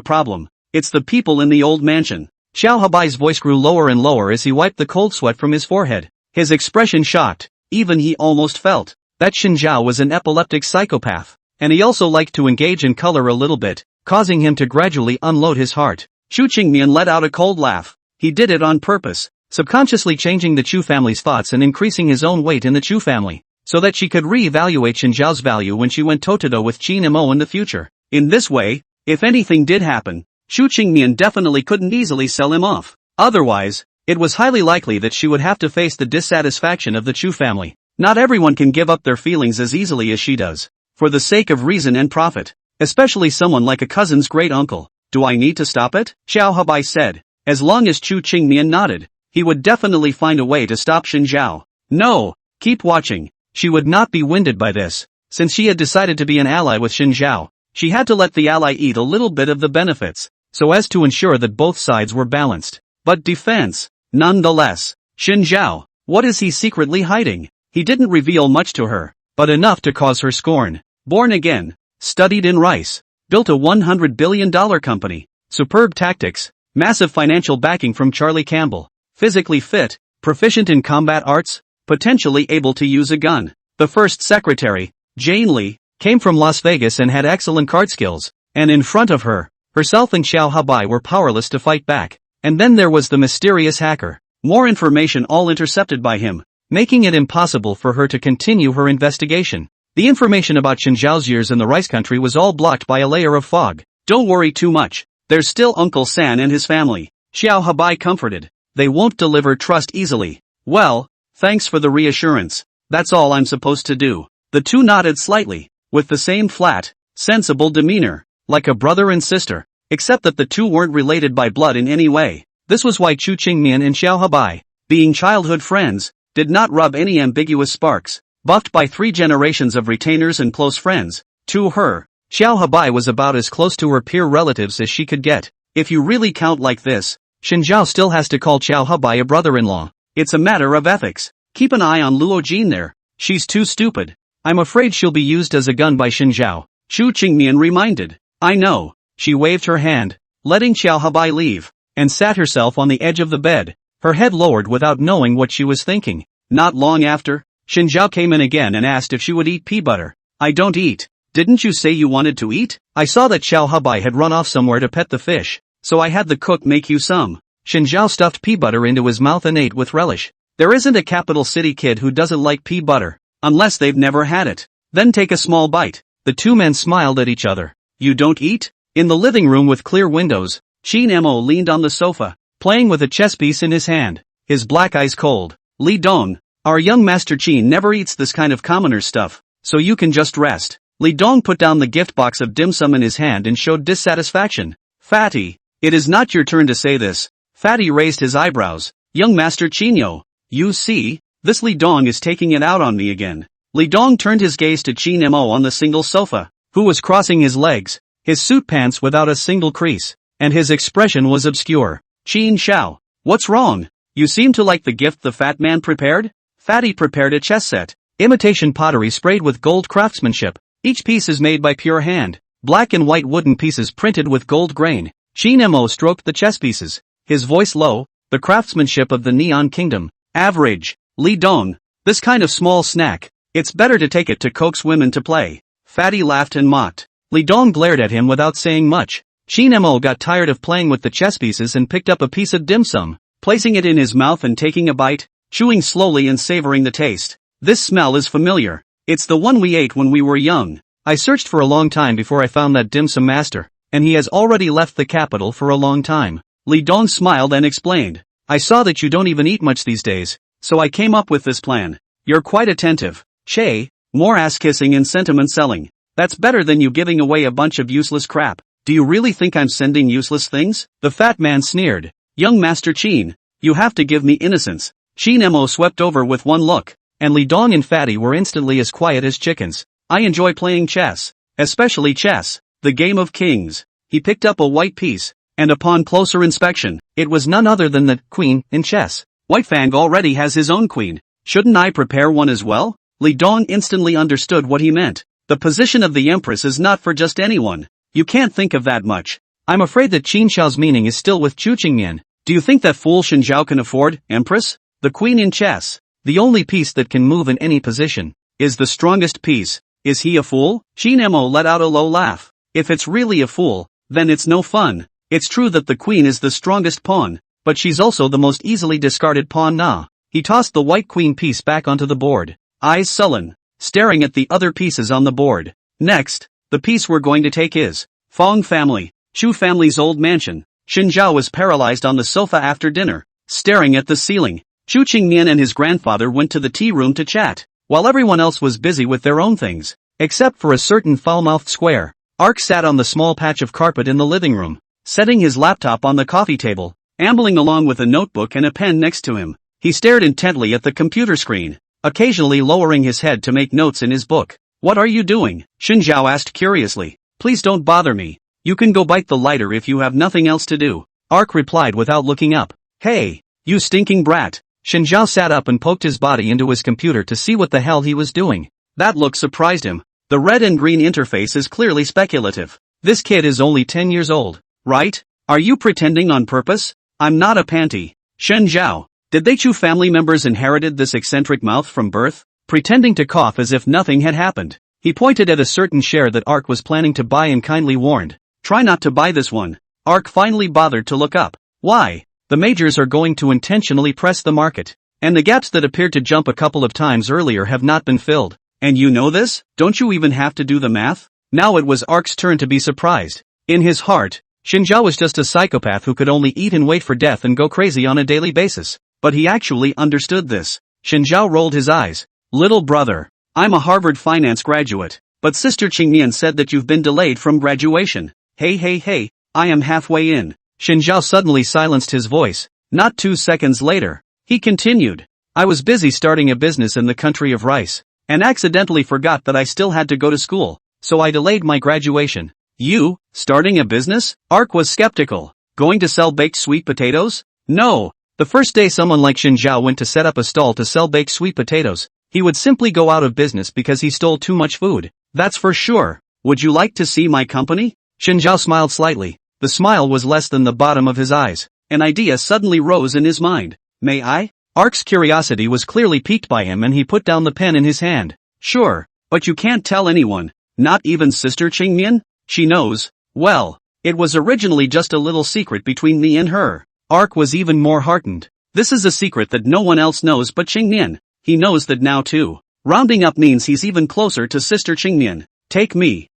problem, it's the people in the old mansion. Xiao Habai's voice grew lower and lower as he wiped the cold sweat from his forehead. His expression shocked, even he almost felt that Xinjiao was an epileptic psychopath, and he also liked to engage in color a little bit, causing him to gradually unload his heart. Chu Qingmian let out a cold laugh. He did it on purpose, subconsciously changing the Chu family's thoughts and increasing his own weight in the Chu family, so that she could re-evaluate Xinjiao's value when she went toe-to-toe with Qin Mo in the future. In this way, if anything did happen, Chu Qingmian definitely couldn't easily sell him off. Otherwise, it was highly likely that she would have to face the dissatisfaction of the Chu family. Not everyone can give up their feelings as easily as she does, for the sake of reason and profit, especially someone like a cousin's great uncle. Do I need to stop it? Xiao Habai said. As long as Chu Qingmian nodded, he would definitely find a way to stop Xinjiao. No, keep watching. She would not be winded by this. Since she had decided to be an ally with Xinjiao, she had to let the ally eat a little bit of the benefits, so as to ensure that both sides were balanced. But defense, nonetheless. Xinjiao, what is he secretly hiding? He didn't reveal much to her, but enough to cause her scorn. Born again, studied in Rice, built a $100 billion company, superb tactics, massive financial backing from Charlie Campbell, physically fit, proficient in combat arts, potentially able to use a gun. The first secretary, Jane Lee, came from Las Vegas and had excellent card skills, and in front of her, herself and Xiao Habai were powerless to fight back. And then there was the mysterious hacker. More information all intercepted by him, making it impossible for her to continue her investigation. The information about Xinjiao's years in the rice country was all blocked by a layer of fog. Don't worry too much, there's still Uncle San and his family. Xiao Habai comforted. They won't deliver trust easily. Well, thanks for the reassurance. That's all I'm supposed to do. The two nodded slightly, with the same flat, sensible demeanor, like a brother and sister, except that the two weren't related by blood in any way. This was why Chu Qingmian and Xiao Habai, being childhood friends, did not rub any ambiguous sparks. Buffed by 3 generations of retainers and close friends, to her, Xiao Habai was about as close to her peer relatives as she could get. If you really count like this, Shinjiao still has to call Xiao Habai a brother-in-law. It's a matter of ethics. Keep an eye on Luo Jin there. She's too stupid. I'm afraid she'll be used as a gun by Shinjiao, Chu Qingmian reminded. I know. She waved her hand, letting Xiao Habai leave, and sat herself on the edge of the bed, her head lowered without knowing what she was thinking. Not long after, Shinjiao came in again and asked if she would eat pea butter. I don't eat. Didn't you say you wanted to eat? I saw that Xiao Habai had run off somewhere to pet the fish, so I had the cook make you some. Shinjiao stuffed pea butter into his mouth and ate with relish. There isn't a capital city kid who doesn't like pea butter, unless they've never had it. Then take a small bite. The two men smiled at each other. You don't eat? In the living room with clear windows, Shin Mo leaned on the sofa, playing with a chess piece in his hand, his black eyes cold. Li Dong, our young Master Qin never eats this kind of commoner stuff, so you can just rest. Li Dong put down the gift box of dim sum in his hand and showed dissatisfaction. Fatty, it is not your turn to say this. Fatty raised his eyebrows. Young Master Qinyo, you see, this Li Dong is taking it out on me again. Li Dong turned his gaze to Qin Mo on the single sofa, who was crossing his legs, his suit pants without a single crease, and his expression was obscure. Qin Xiao, what's wrong? You seem to like the gift the fat man prepared? Fatty prepared a chess set, imitation pottery sprayed with gold craftsmanship. Each piece is made by pure hand, black and white wooden pieces printed with gold grain. Qin Mo stroked the chess pieces, his voice low. The craftsmanship of the Neon Kingdom. Average. Li Dong, this kind of small snack, it's better to take it to coax women to play. Fatty laughed and mocked. Li Dong glared at him without saying much. Qin Mo got tired of playing with the chess pieces and picked up a piece of dim sum, placing it in his mouth and taking a bite, chewing slowly and savoring the taste. This smell is familiar. It's the one we ate when we were young. I searched for a long time before I found that dim sum master, and he has already left the capital for a long time. Li Dong smiled and explained. I saw that you don't even eat much these days, so I came up with this plan. You're quite attentive. Che, more ass-kissing and sentiment selling. That's better than you giving away a bunch of useless crap. Do you really think I'm sending useless things? The fat man sneered. Young Master Qin, you have to give me innocence. Qin Mo swept over with one look, and Li Dong and Fatty were instantly as quiet as chickens. I enjoy playing chess, especially chess, the game of kings. He picked up a white piece, and upon closer inspection, it was none other than the queen in chess. White Fang already has his own queen. Shouldn't I prepare one as well? Li Dong instantly understood what he meant. The position of the empress is not for just anyone. You can't think of that much. I'm afraid that Qin Xiao's meaning is still with Chu Qingmian. Do you think that fool Shinjiao can afford, empress? The queen in chess, the only piece that can move in any position, is the strongest piece. Is he a fool? Qin Mo let out a low laugh. If it's really a fool, then it's no fun. It's true that the queen is the strongest pawn, but she's also the most easily discarded pawn na. He tossed the white queen piece back onto the board, eyes sullen, staring at the other pieces on the board. Next, the piece we're going to take is Fong family, Chu family's old mansion. Shinjiao was paralyzed on the sofa after dinner, staring at the ceiling. Chu Qingmian and his grandfather went to the tea room to chat, while everyone else was busy with their own things, except for a certain foul-mouthed square. Ark sat on the small patch of carpet in the living room, setting his laptop on the coffee table, ambling along with a notebook and a pen next to him. He stared intently at the computer screen, occasionally lowering his head to make notes in his book. What are you doing? Shinjiao asked curiously. Please don't bother me. You can go bite the lighter if you have nothing else to do. Ark replied without looking up. Hey, you stinking brat. Shinjiao sat up and poked his body into his computer to see what the hell he was doing. That look surprised him. The red and green interface is clearly speculative. This kid is only 10 years old, right? Are you pretending on purpose? I'm not a panty. Shinjiao, did they Chu family members inherited this eccentric mouth from birth? Pretending to cough as if nothing had happened. He pointed at a certain share that Ark was planning to buy and kindly warned, try not to buy this one. Ark finally bothered to look up. Why? The majors are going to intentionally press the market, and the gaps that appeared to jump a couple of times earlier have not been filled. And you know this? Don't you even have to do the math? Now it was Ark's turn to be surprised. In his heart, Xinjiao was just a psychopath who could only eat and wait for death and go crazy on a daily basis. But he actually understood this. Xinjiao rolled his eyes. Little brother, I'm a Harvard finance graduate, but Sister Qingnian said that you've been delayed from graduation. Hey, I am halfway in. Xinjiao suddenly silenced his voice. Not 2 seconds later, he continued. I was busy starting a business in the country of rice, and accidentally forgot that I still had to go to school, so I delayed my graduation. You, starting a business? Ark was skeptical. Going to sell baked sweet potatoes? No. The first day someone like Xinjiao went to set up a stall to sell baked sweet potatoes, he would simply go out of business because he stole too much food. That's for sure. Would you like to see my company? Xinjiao smiled slightly. The smile was less than the bottom of his eyes. An idea suddenly rose in his mind. May I? Ark's curiosity was clearly piqued by him and he put down the pen in his hand. Sure, but you can't tell anyone. Not even Sister Qingmian? She knows. Well, it was originally just a little secret between me and her. Ark was even more heartened. This is a secret that no one else knows but Qingmian. He knows that now too. Rounding up means he's even closer to Sister Qingmian. Take me.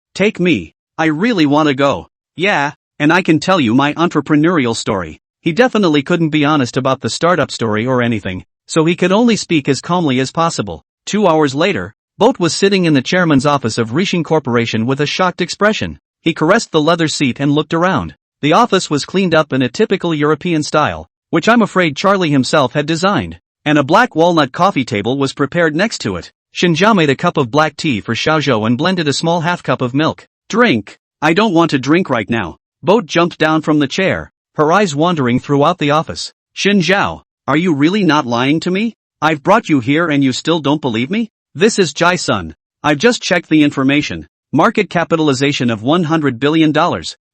I really want to go. Yeah, and I can tell you my entrepreneurial story. He definitely couldn't be honest about the startup story or anything, so he could only speak as calmly as possible. 2 hours later, Boat was sitting in the chairman's office of Rishin Corporation with a shocked expression. He caressed the leather seat and looked around. The office was cleaned up in a typical European style, which I'm afraid Charlie himself had designed, and a black walnut coffee table was prepared next to it. Xinjiao made a cup of black tea for Xiaozhou and blended a small half cup of milk. Drink. I don't want to drink right now. Boat jumped down from the chair, her eyes wandering throughout the office. Xinjiao, are you really not lying to me? I've brought you here and you still don't believe me? This is Jai-sun. I've just checked the information. Market capitalization of $100 billion.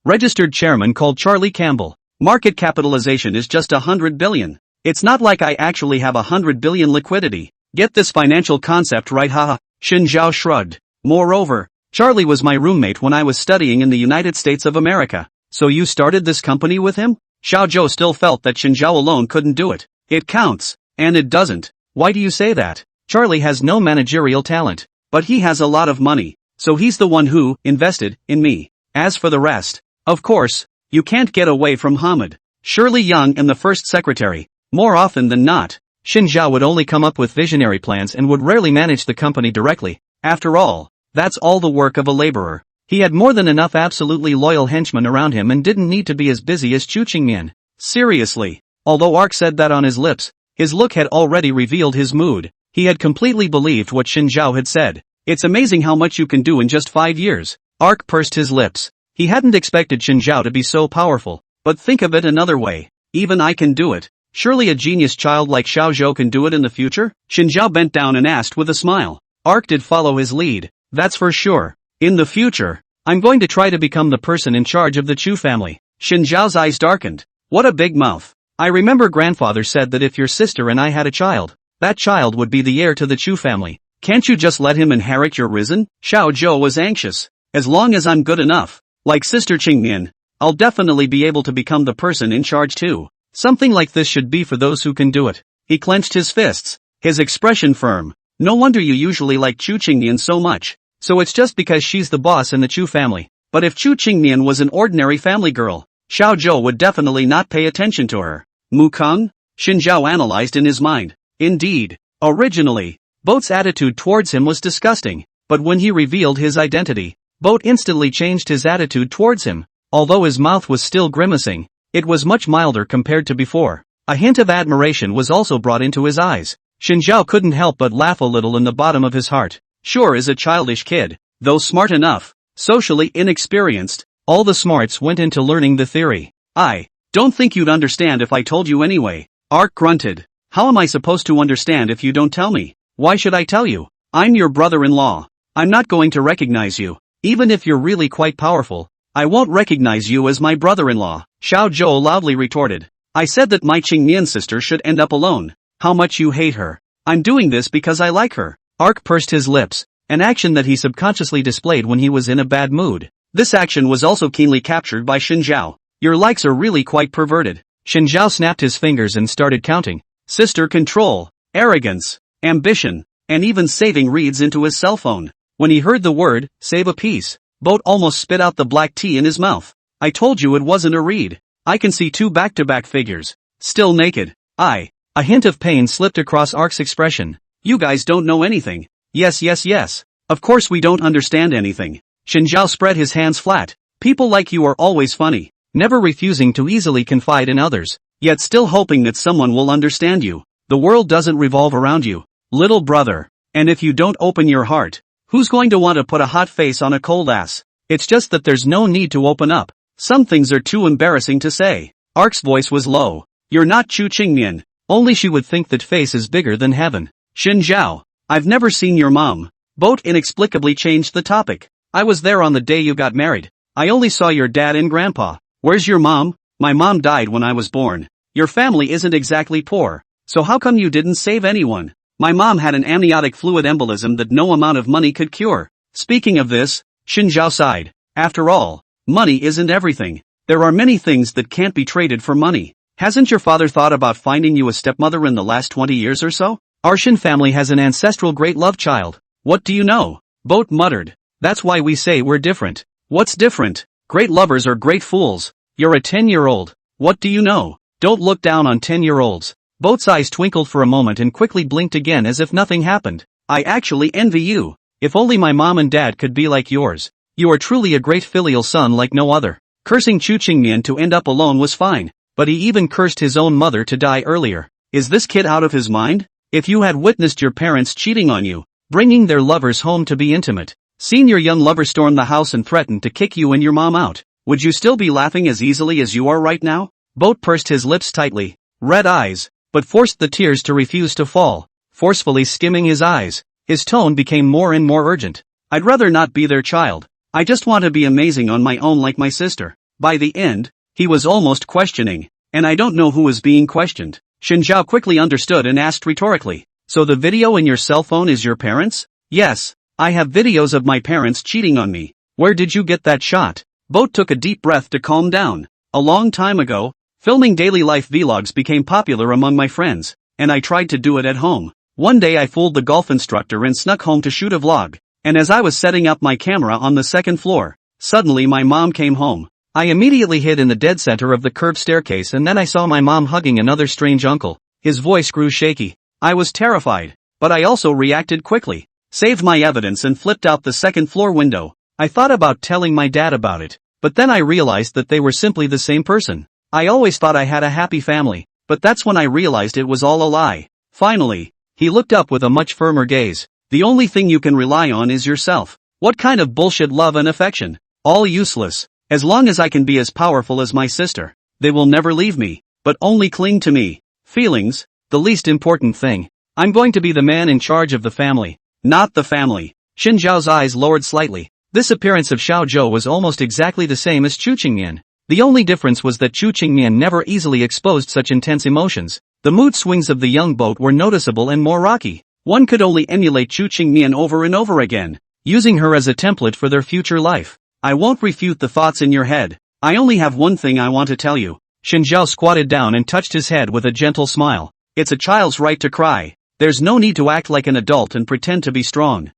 Registered chairman called Charlie Campbell. Market capitalization is just $100 billion. It's not like I actually have $100 billion liquidity. Get this financial concept right, haha. Xinjiao shrugged. Moreover, Charlie was my roommate when I was studying in the United States of America. So you started this company with him? Xiaozhou still felt that Xinjiao alone couldn't do it. It counts. And it doesn't. Why do you say that? Charlie has no managerial talent. But he has a lot of money. So he's the one who invested in me. As for the rest, of course, you can't get away from Hamid. Shirley Young and the first secretary. More often than not, Xinjiao would only come up with visionary plans and would rarely manage the company directly. After all, that's all the work of a laborer. He had more than enough absolutely loyal henchmen around him and didn't need to be as busy as Chu Qingmian. Seriously. Although Ark said that on his lips, his look had already revealed his mood. He had completely believed what Xinjiao had said. It's amazing how much you can do in just 5 years. Ark pursed his lips. He hadn't expected Xinjiao to be so powerful. But think of it another way. Even I can do it. Surely a genius child like Xiaozhou can do it in the future? Xinjiao bent down and asked with a smile. Ark did follow his lead. That's for sure. In the future, I'm going to try to become the person in charge of the Chu family. Xinjiao's eyes darkened. What a big mouth. I remember grandfather said that if your sister and I had a child, that child would be the heir to the Chu family. Can't you just let him inherit your risen? Xiaozhou was anxious. As long as I'm good enough, like Sister Qingmian, I'll definitely be able to become the person in charge too. Something like this should be for those who can do it. He clenched his fists, his expression firm. No wonder you usually like Chu Qingmian so much. So it's just because she's the boss in the Chu family. But if Chu Qingmian was an ordinary family girl, Xiaozhou would definitely not pay attention to her. Mukong? Xinjiao analyzed in his mind. Indeed. Originally, Boat's attitude towards him was disgusting, but when he revealed his identity, Boat instantly changed his attitude towards him. Although his mouth was still grimacing, it was much milder compared to before. A hint of admiration was also brought into his eyes. Xinjiao couldn't help but laugh a little in the bottom of his heart. Sure is a childish kid, though smart enough, socially inexperienced, all the smarts went into learning the theory. I don't think you'd understand if I told you anyway. Ark grunted. How am I supposed to understand if you don't tell me? Why should I tell you? I'm your brother-in-law. I'm not going to recognize you. Even if you're really quite powerful, I won't recognize you as my brother-in-law. Xiaozhou loudly retorted. I said that my Qingmian sister should end up alone. How much you hate her. I'm doing this because I like her. Ark pursed his lips, an action that he subconsciously displayed when he was in a bad mood. This action was also keenly captured by Xinjiao. Your likes are really quite perverted. Xinjiao snapped his fingers and started counting. Sister control, arrogance, ambition, and even saving reads into his cell phone. When he heard the word, save a piece, Boat almost spit out the black tea in his mouth. I told you it wasn't a read. I can see two back-to-back figures. Still naked. A hint of pain slipped across Ark's expression. You guys don't know anything. Yes. Of course we don't understand anything. Shinjiao spread his hands flat. People like you are always funny, never refusing to easily confide in others, yet still hoping that someone will understand you. The world doesn't revolve around you, little brother. And if you don't open your heart, who's going to want to put a hot face on a cold ass? It's just that there's no need to open up. Some things are too embarrassing to say. Ark's voice was low. You're not Chu Qingmian. Only she would think that face is bigger than heaven. Shinjiao, I've never seen your mom. Boat inexplicably changed the topic. I was there on the day you got married. I only saw your dad and grandpa. Where's your mom? My mom died when I was born. Your family isn't exactly poor, so how come you didn't save anyone? My mom had an amniotic fluid embolism that no amount of money could cure. Speaking of this, Shinjiao sighed. After all, money isn't everything. There are many things that can't be traded for money. Hasn't your father thought about finding you a stepmother in the last 20 years or so? Our Shin family has an ancestral great love child. What do you know? Boat muttered. That's why we say we're different. What's different? Great lovers are great fools. You're a 10-year-old. What do you know? Don't look down on 10-year-olds. Boat's eyes twinkled for a moment and quickly blinked again as if nothing happened. I actually envy you. If only my mom and dad could be like yours. You are truly a great filial son like no other. Cursing Chu Qingmian to end up alone was fine, but he even cursed his own mother to die earlier. Is this kid out of his mind? If you had witnessed your parents cheating on you, bringing their lovers home to be intimate, seen your young lover storm the house and threaten to kick you and your mom out, would you still be laughing as easily as you are right now? Boat pursed his lips tightly, red eyes, but forced the tears to refuse to fall, forcefully skimming his eyes. His tone became more and more urgent. I'd rather not be their child. I just want to be amazing on my own like my sister. By the end, he was almost questioning, and I don't know who was being questioned. Shinjiao quickly understood and asked rhetorically, so the video in your cell phone is your parents? Yes, I have videos of my parents cheating on me. Where did you get that shot? Boat took a deep breath to calm down. A long time ago, filming daily life vlogs became popular among my friends, and I tried to do it at home. One day I fooled the golf instructor and snuck home to shoot a vlog, and as I was setting up my camera on the second floor, suddenly my mom came home. I immediately hid in the dead center of the curved staircase and then I saw my mom hugging another strange uncle. His voice grew shaky. I was terrified, but I also reacted quickly, saved my evidence and flipped out the second floor window. I thought about telling my dad about it, but then I realized that they were simply the same person. I always thought I had a happy family, but that's when I realized it was all a lie. Finally, he looked up with a much firmer gaze. The only thing you can rely on is yourself. What kind of bullshit love and affection? All useless. As long as I can be as powerful as my sister, they will never leave me, but only cling to me. Feelings, the least important thing. I'm going to be the man in charge of the family, not the family. Shinjiao's eyes lowered slightly. This appearance of Xiao Zhou was almost exactly the same as Chu Qingmian. The only difference was that Chu Qingmian never easily exposed such intense emotions. The mood swings of the young boat were noticeable and more rocky. One could only emulate Chu Qingmian over and over again, using her as a template for their future life. I won't refute the thoughts in your head. I only have one thing I want to tell you. Shinjiao squatted down and touched his head with a gentle smile. It's a child's right to cry. There's no need to act like an adult and pretend to be strong.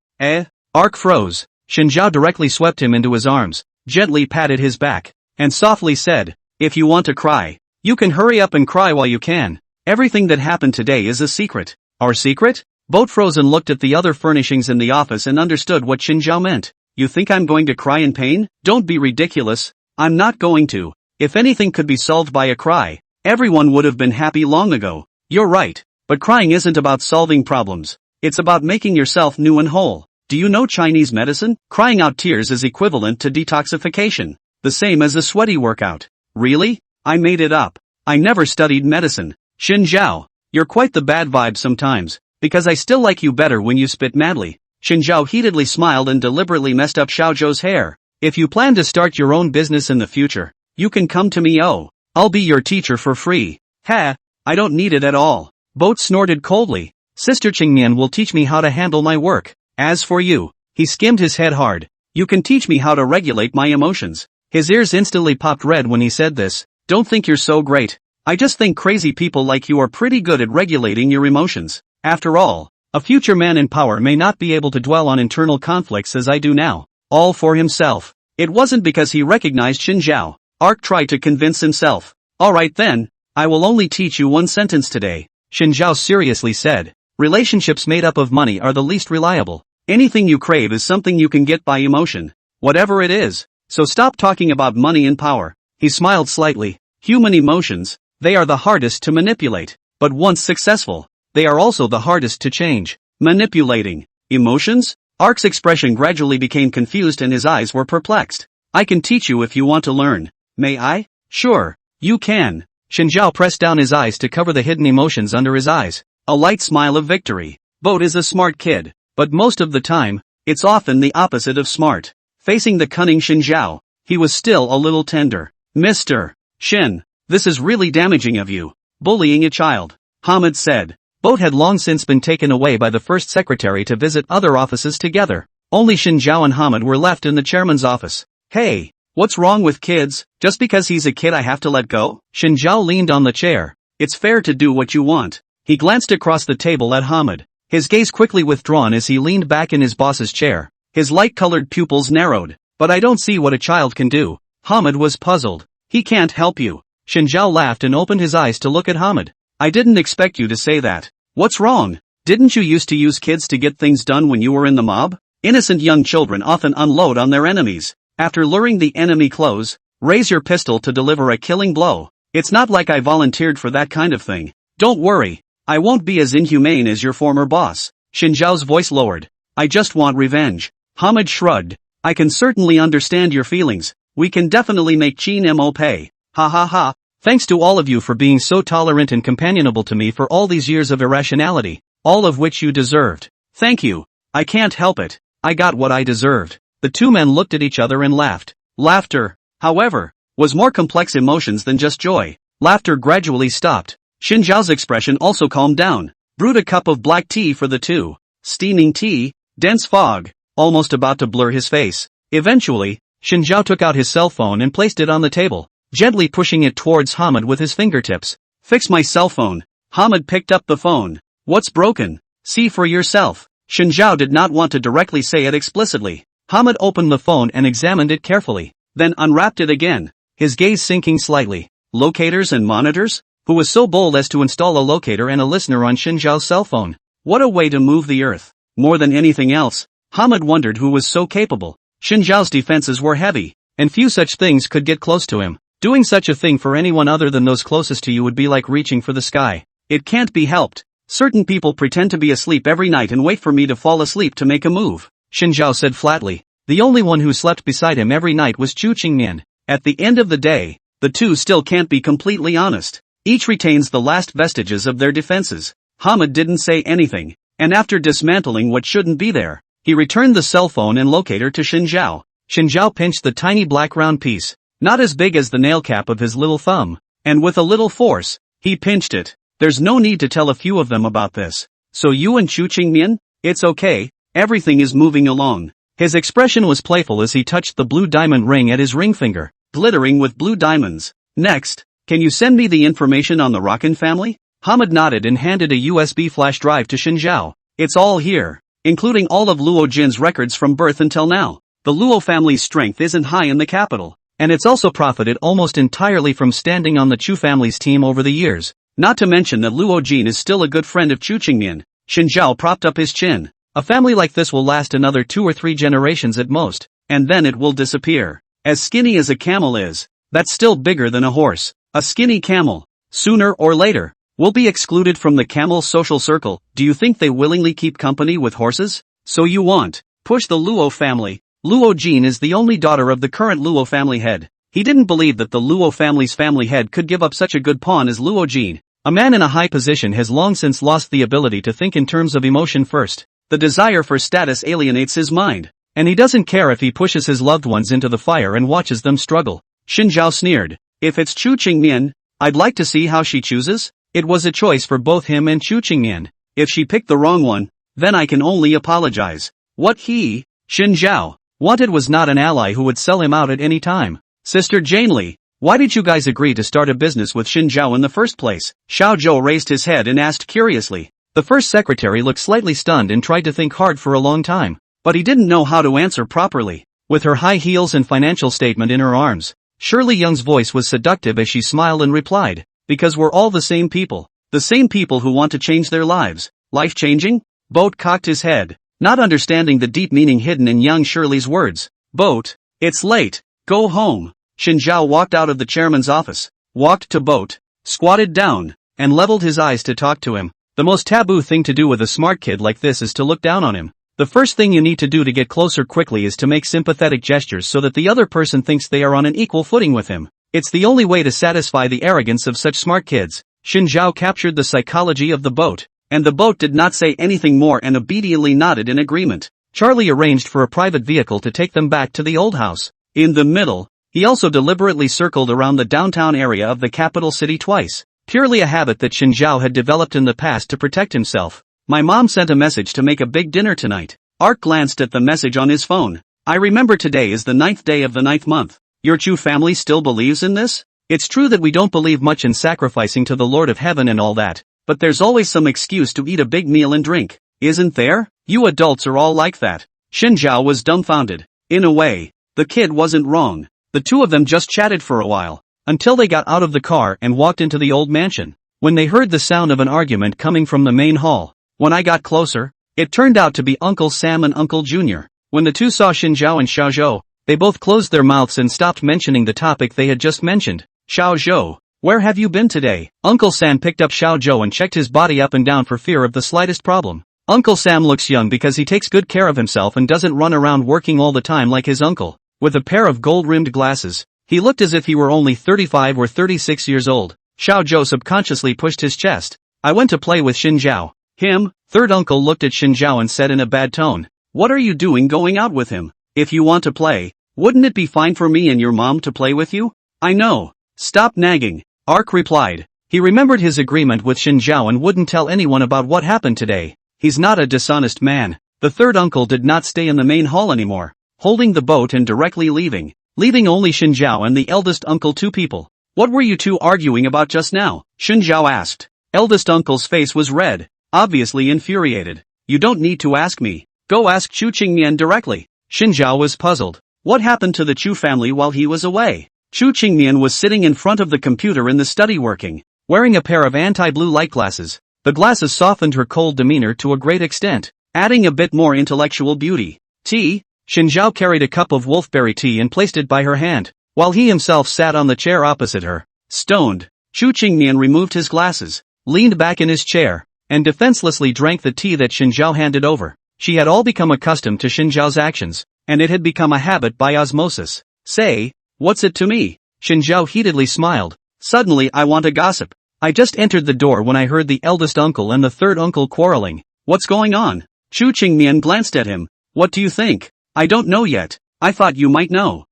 Ark froze. Shinjiao directly swept him into his arms, gently patted his back, and softly said, if you want to cry, you can hurry up and cry while you can. Everything that happened today is a secret. Our secret? Boat froze and looked at the other furnishings in the office and understood what Shinjiao meant. You think I'm going to cry in pain? Don't be ridiculous. I'm not going to. If anything could be solved by a cry, everyone would have been happy long ago. You're right, but crying isn't about solving problems. It's about making yourself new and whole. Do you know Chinese medicine? Crying out tears is equivalent to detoxification. The same as a sweaty workout. Really? I made it up. I never studied medicine. Shinjiao, you're quite the bad vibe sometimes, because I still like you better when you spit madly. Shinjiao heatedly smiled and deliberately messed up Xiao Zhou's hair. If you plan to start your own business in the future, you can come to me. I'll be your teacher for free. Ha, I don't need it at all. Boat snorted coldly. Sister Qingmian will teach me how to handle my work. As for you, he skimmed his head hard. You can teach me how to regulate my emotions. His ears instantly popped red when he said this. Don't think you're so great. I just think crazy people like you are pretty good at regulating your emotions. After all, a future man in power may not be able to dwell on internal conflicts as I do now, all for himself. It wasn't because he recognized Shinjiao. Ark tried to convince himself. Alright then, I will only teach you one sentence today, Shinjao seriously said. Relationships made up of money are the least reliable. Anything you crave is something you can get by emotion. Whatever it is. So stop talking about money and power. He smiled slightly. Human emotions, they are the hardest to manipulate. But once successful, they are also the hardest to change. Manipulating emotions? Ark's expression gradually became confused and his eyes were perplexed. I can teach you if you want to learn. May I? Sure, you can. Shinjao pressed down his eyes to cover the hidden emotions under his eyes. A light smile of victory. Boat is a smart kid, but most of the time, it's often the opposite of smart. Facing the cunning Shinjao, he was still a little tender. Mr. Shin, this is really damaging of you. Bullying a child. Hamid said. Boat had long since been taken away by the first secretary to visit other offices together. Only Shinjao and Hamid were left in the chairman's office. Hey, what's wrong with kids? Just because he's a kid I have to let go? Shinjao leaned on the chair. It's fair to do what you want. He glanced across the table at Hamid. His gaze quickly withdrawn as he leaned back in his boss's chair. His light-colored pupils narrowed. But I don't see what a child can do. Hamid was puzzled. He can't help you. Shinjao laughed and opened his eyes to look at Hamid. I didn't expect you to say that. What's wrong? Didn't you used to use kids to get things done when you were in the mob? Innocent young children often unload on their enemies. After luring the enemy close, raise your pistol to deliver a killing blow. It's not like I volunteered for that kind of thing. Don't worry. I won't be as inhumane as your former boss. Shinjao's voice lowered. I just want revenge. Hamid shrugged. I can certainly understand your feelings. We can definitely make Chin Mo pay. Ha ha ha. Thanks to all of you for being so tolerant and companionable to me for all these years of irrationality, all of which you deserved. Thank you. I can't help it. I got what I deserved. The two men looked at each other and laughed. Laughter, however, was more complex emotions than just joy. Laughter gradually stopped. Shinjao's expression also calmed down. Brewed a cup of black tea for the two. Steaming tea, dense fog, almost about to blur his face. Eventually, Shinjao took out his cell phone and placed it on the table, gently pushing it towards Hamid with his fingertips. Fix my cell phone. Hamid picked up the phone. What's broken? See for yourself. Shinjao did not want to directly say it explicitly. Hamid opened the phone and examined it carefully, then unwrapped it again, his gaze sinking slightly. Locators and monitors? Who was so bold as to install a locator and a listener on Shinjao's cell phone? What a way to move the earth. More than anything else, Hamid wondered who was so capable. Shinjao's defenses were heavy, and few such things could get close to him. Doing such a thing for anyone other than those closest to you would be like reaching for the sky. It can't be helped. Certain people pretend to be asleep every night and wait for me to fall asleep to make a move, Shinjao said flatly. The only one who slept beside him every night was Chu Qingmian. At the end of the day, the two still can't be completely honest. Each retains the last vestiges of their defenses. Hamid didn't say anything, and after dismantling what shouldn't be there, he returned the cell phone and locator to Shinjao. Shinjao pinched the tiny black round piece, not as big as the nail cap of his little thumb, and with a little force, he pinched it. There's no need to tell a few of them about this. So you and Chu Qingmian? It's okay, everything is moving along. His expression was playful as he touched the blue diamond ring at his ring finger, glittering with blue diamonds. Next, can you send me the information on the Rockin family? Hamid nodded and handed a USB flash drive to Shinjao. It's all here, including all of Luo Jin's records from birth until now. The Luo family's strength isn't high in the capital, and it's also profited almost entirely from standing on the Chu family's team over the years. Not to mention that Luo Jin is still a good friend of Chu Qingmian. Shinjao propped up his chin. A family like this will last another 2 or 3 generations at most, and then it will disappear. As skinny as a camel is, that's still bigger than a horse. A skinny camel, sooner or later, will be excluded from the camel's social circle. Do you think they willingly keep company with horses? So you want, push the Luo family. Luo Jin is the only daughter of the current Luo family head. He didn't believe that the Luo family's family head could give up such a good pawn as Luo Jin. A man in a high position has long since lost the ability to think in terms of emotion first. The desire for status alienates his mind, and he doesn't care if he pushes his loved ones into the fire and watches them struggle. Shinjao sneered. If it's Chu Qingmian, I'd like to see how she chooses. It was a choice for both him and Chu Qingmian. If she picked the wrong one, then I can only apologize. What he, Shinjao, wanted was not an ally who would sell him out at any time. Sister Janely, why did you guys agree to start a business with Shinjao in the first place? Xiao Zhou raised his head and asked curiously. The first secretary looked slightly stunned and tried to think hard for a long time, but he didn't know how to answer properly. With her high heels and financial statement in her arms, Shirley Young's voice was seductive as she smiled and replied, because we're all the same people. The same people who want to change their lives. Life-changing? Boat cocked his head, not understanding the deep meaning hidden in young Shirley's words. Boat, it's late. Go home. Shin Zhao walked out of the chairman's office, walked to Boat, squatted down, and leveled his eyes to talk to him. The most taboo thing to do with a smart kid like this is to look down on him. The first thing you need to do to get closer quickly is to make sympathetic gestures so that the other person thinks they are on an equal footing with him. It's the only way to satisfy the arrogance of such smart kids. Shin Zhao captured the psychology of the Boat, and the Boat did not say anything more and obediently nodded in agreement. Charlie arranged for a private vehicle to take them back to the old house. In the middle, he also deliberately circled around the downtown area of the capital city twice, purely a habit that Shin Zhao had developed in the past to protect himself. My mom sent a message to make a big dinner tonight. Art glanced at the message on his phone. I remember today is the 9th day of the 9th month. Your Chu family still believes in this? It's true that we don't believe much in sacrificing to the Lord of Heaven and all that, but there's always some excuse to eat a big meal and drink, isn't there? You adults are all like that. Shin Zhao was dumbfounded. In a way, the kid wasn't wrong. The two of them just chatted for a while, until they got out of the car and walked into the old mansion. When they heard the sound of an argument coming from the main hall, when I got closer, it turned out to be Uncle Sam and Uncle Junior. When the two saw Shin Zhao and Xiao Zhou, they both closed their mouths and stopped mentioning the topic they had just mentioned. Xiao Zhou, where have you been today? Uncle Sam picked up Xiao Zhou and checked his body up and down for fear of the slightest problem. Uncle Sam looks young because he takes good care of himself and doesn't run around working all the time like his uncle. With a pair of gold-rimmed glasses, he looked as if he were only 35 or 36 years old. Xiao Zhou subconsciously pushed his chest. I went to play with Shin Zhao. Him? Third uncle looked at Shin Zhao and said in a bad tone, what are you doing going out with him? If you want to play, wouldn't it be fine for me and your mom to play with you? I know. Stop nagging. Ark replied. He remembered his agreement with Shin Zhao and wouldn't tell anyone about what happened today. He's not a dishonest man. The third uncle did not stay in the main hall anymore, holding the boat and directly leaving only Shin Zhao and the eldest uncle. Two people. What were you two arguing about just now? Shin Zhao asked. Eldest uncle's face was red, obviously infuriated. You don't need to ask me. Go ask Chu Qingmian directly. Shin Zhao was puzzled. What happened to the Chu family while he was away? Chu Qingmian was sitting in front of the computer in the study working, wearing a pair of anti-blue light glasses. The glasses softened her cold demeanor to a great extent, adding a bit more intellectual beauty. Tea? Shin Zhao carried a cup of wolfberry tea and placed it by her hand, while he himself sat on the chair opposite her. Stoned, Chu Qingmian removed his glasses, leaned back in his chair, and defenselessly drank the tea that Shin Zhao handed over. She had all become accustomed to Shin Zhao's actions, and it had become a habit by osmosis. Say, what's it to me? Shin Zhao heatedly smiled. Suddenly I want to gossip. I just entered the door when I heard the eldest uncle and the third uncle quarreling. What's going on? Chu Qingmian glanced at him. What do you think? I don't know yet. I thought you might know.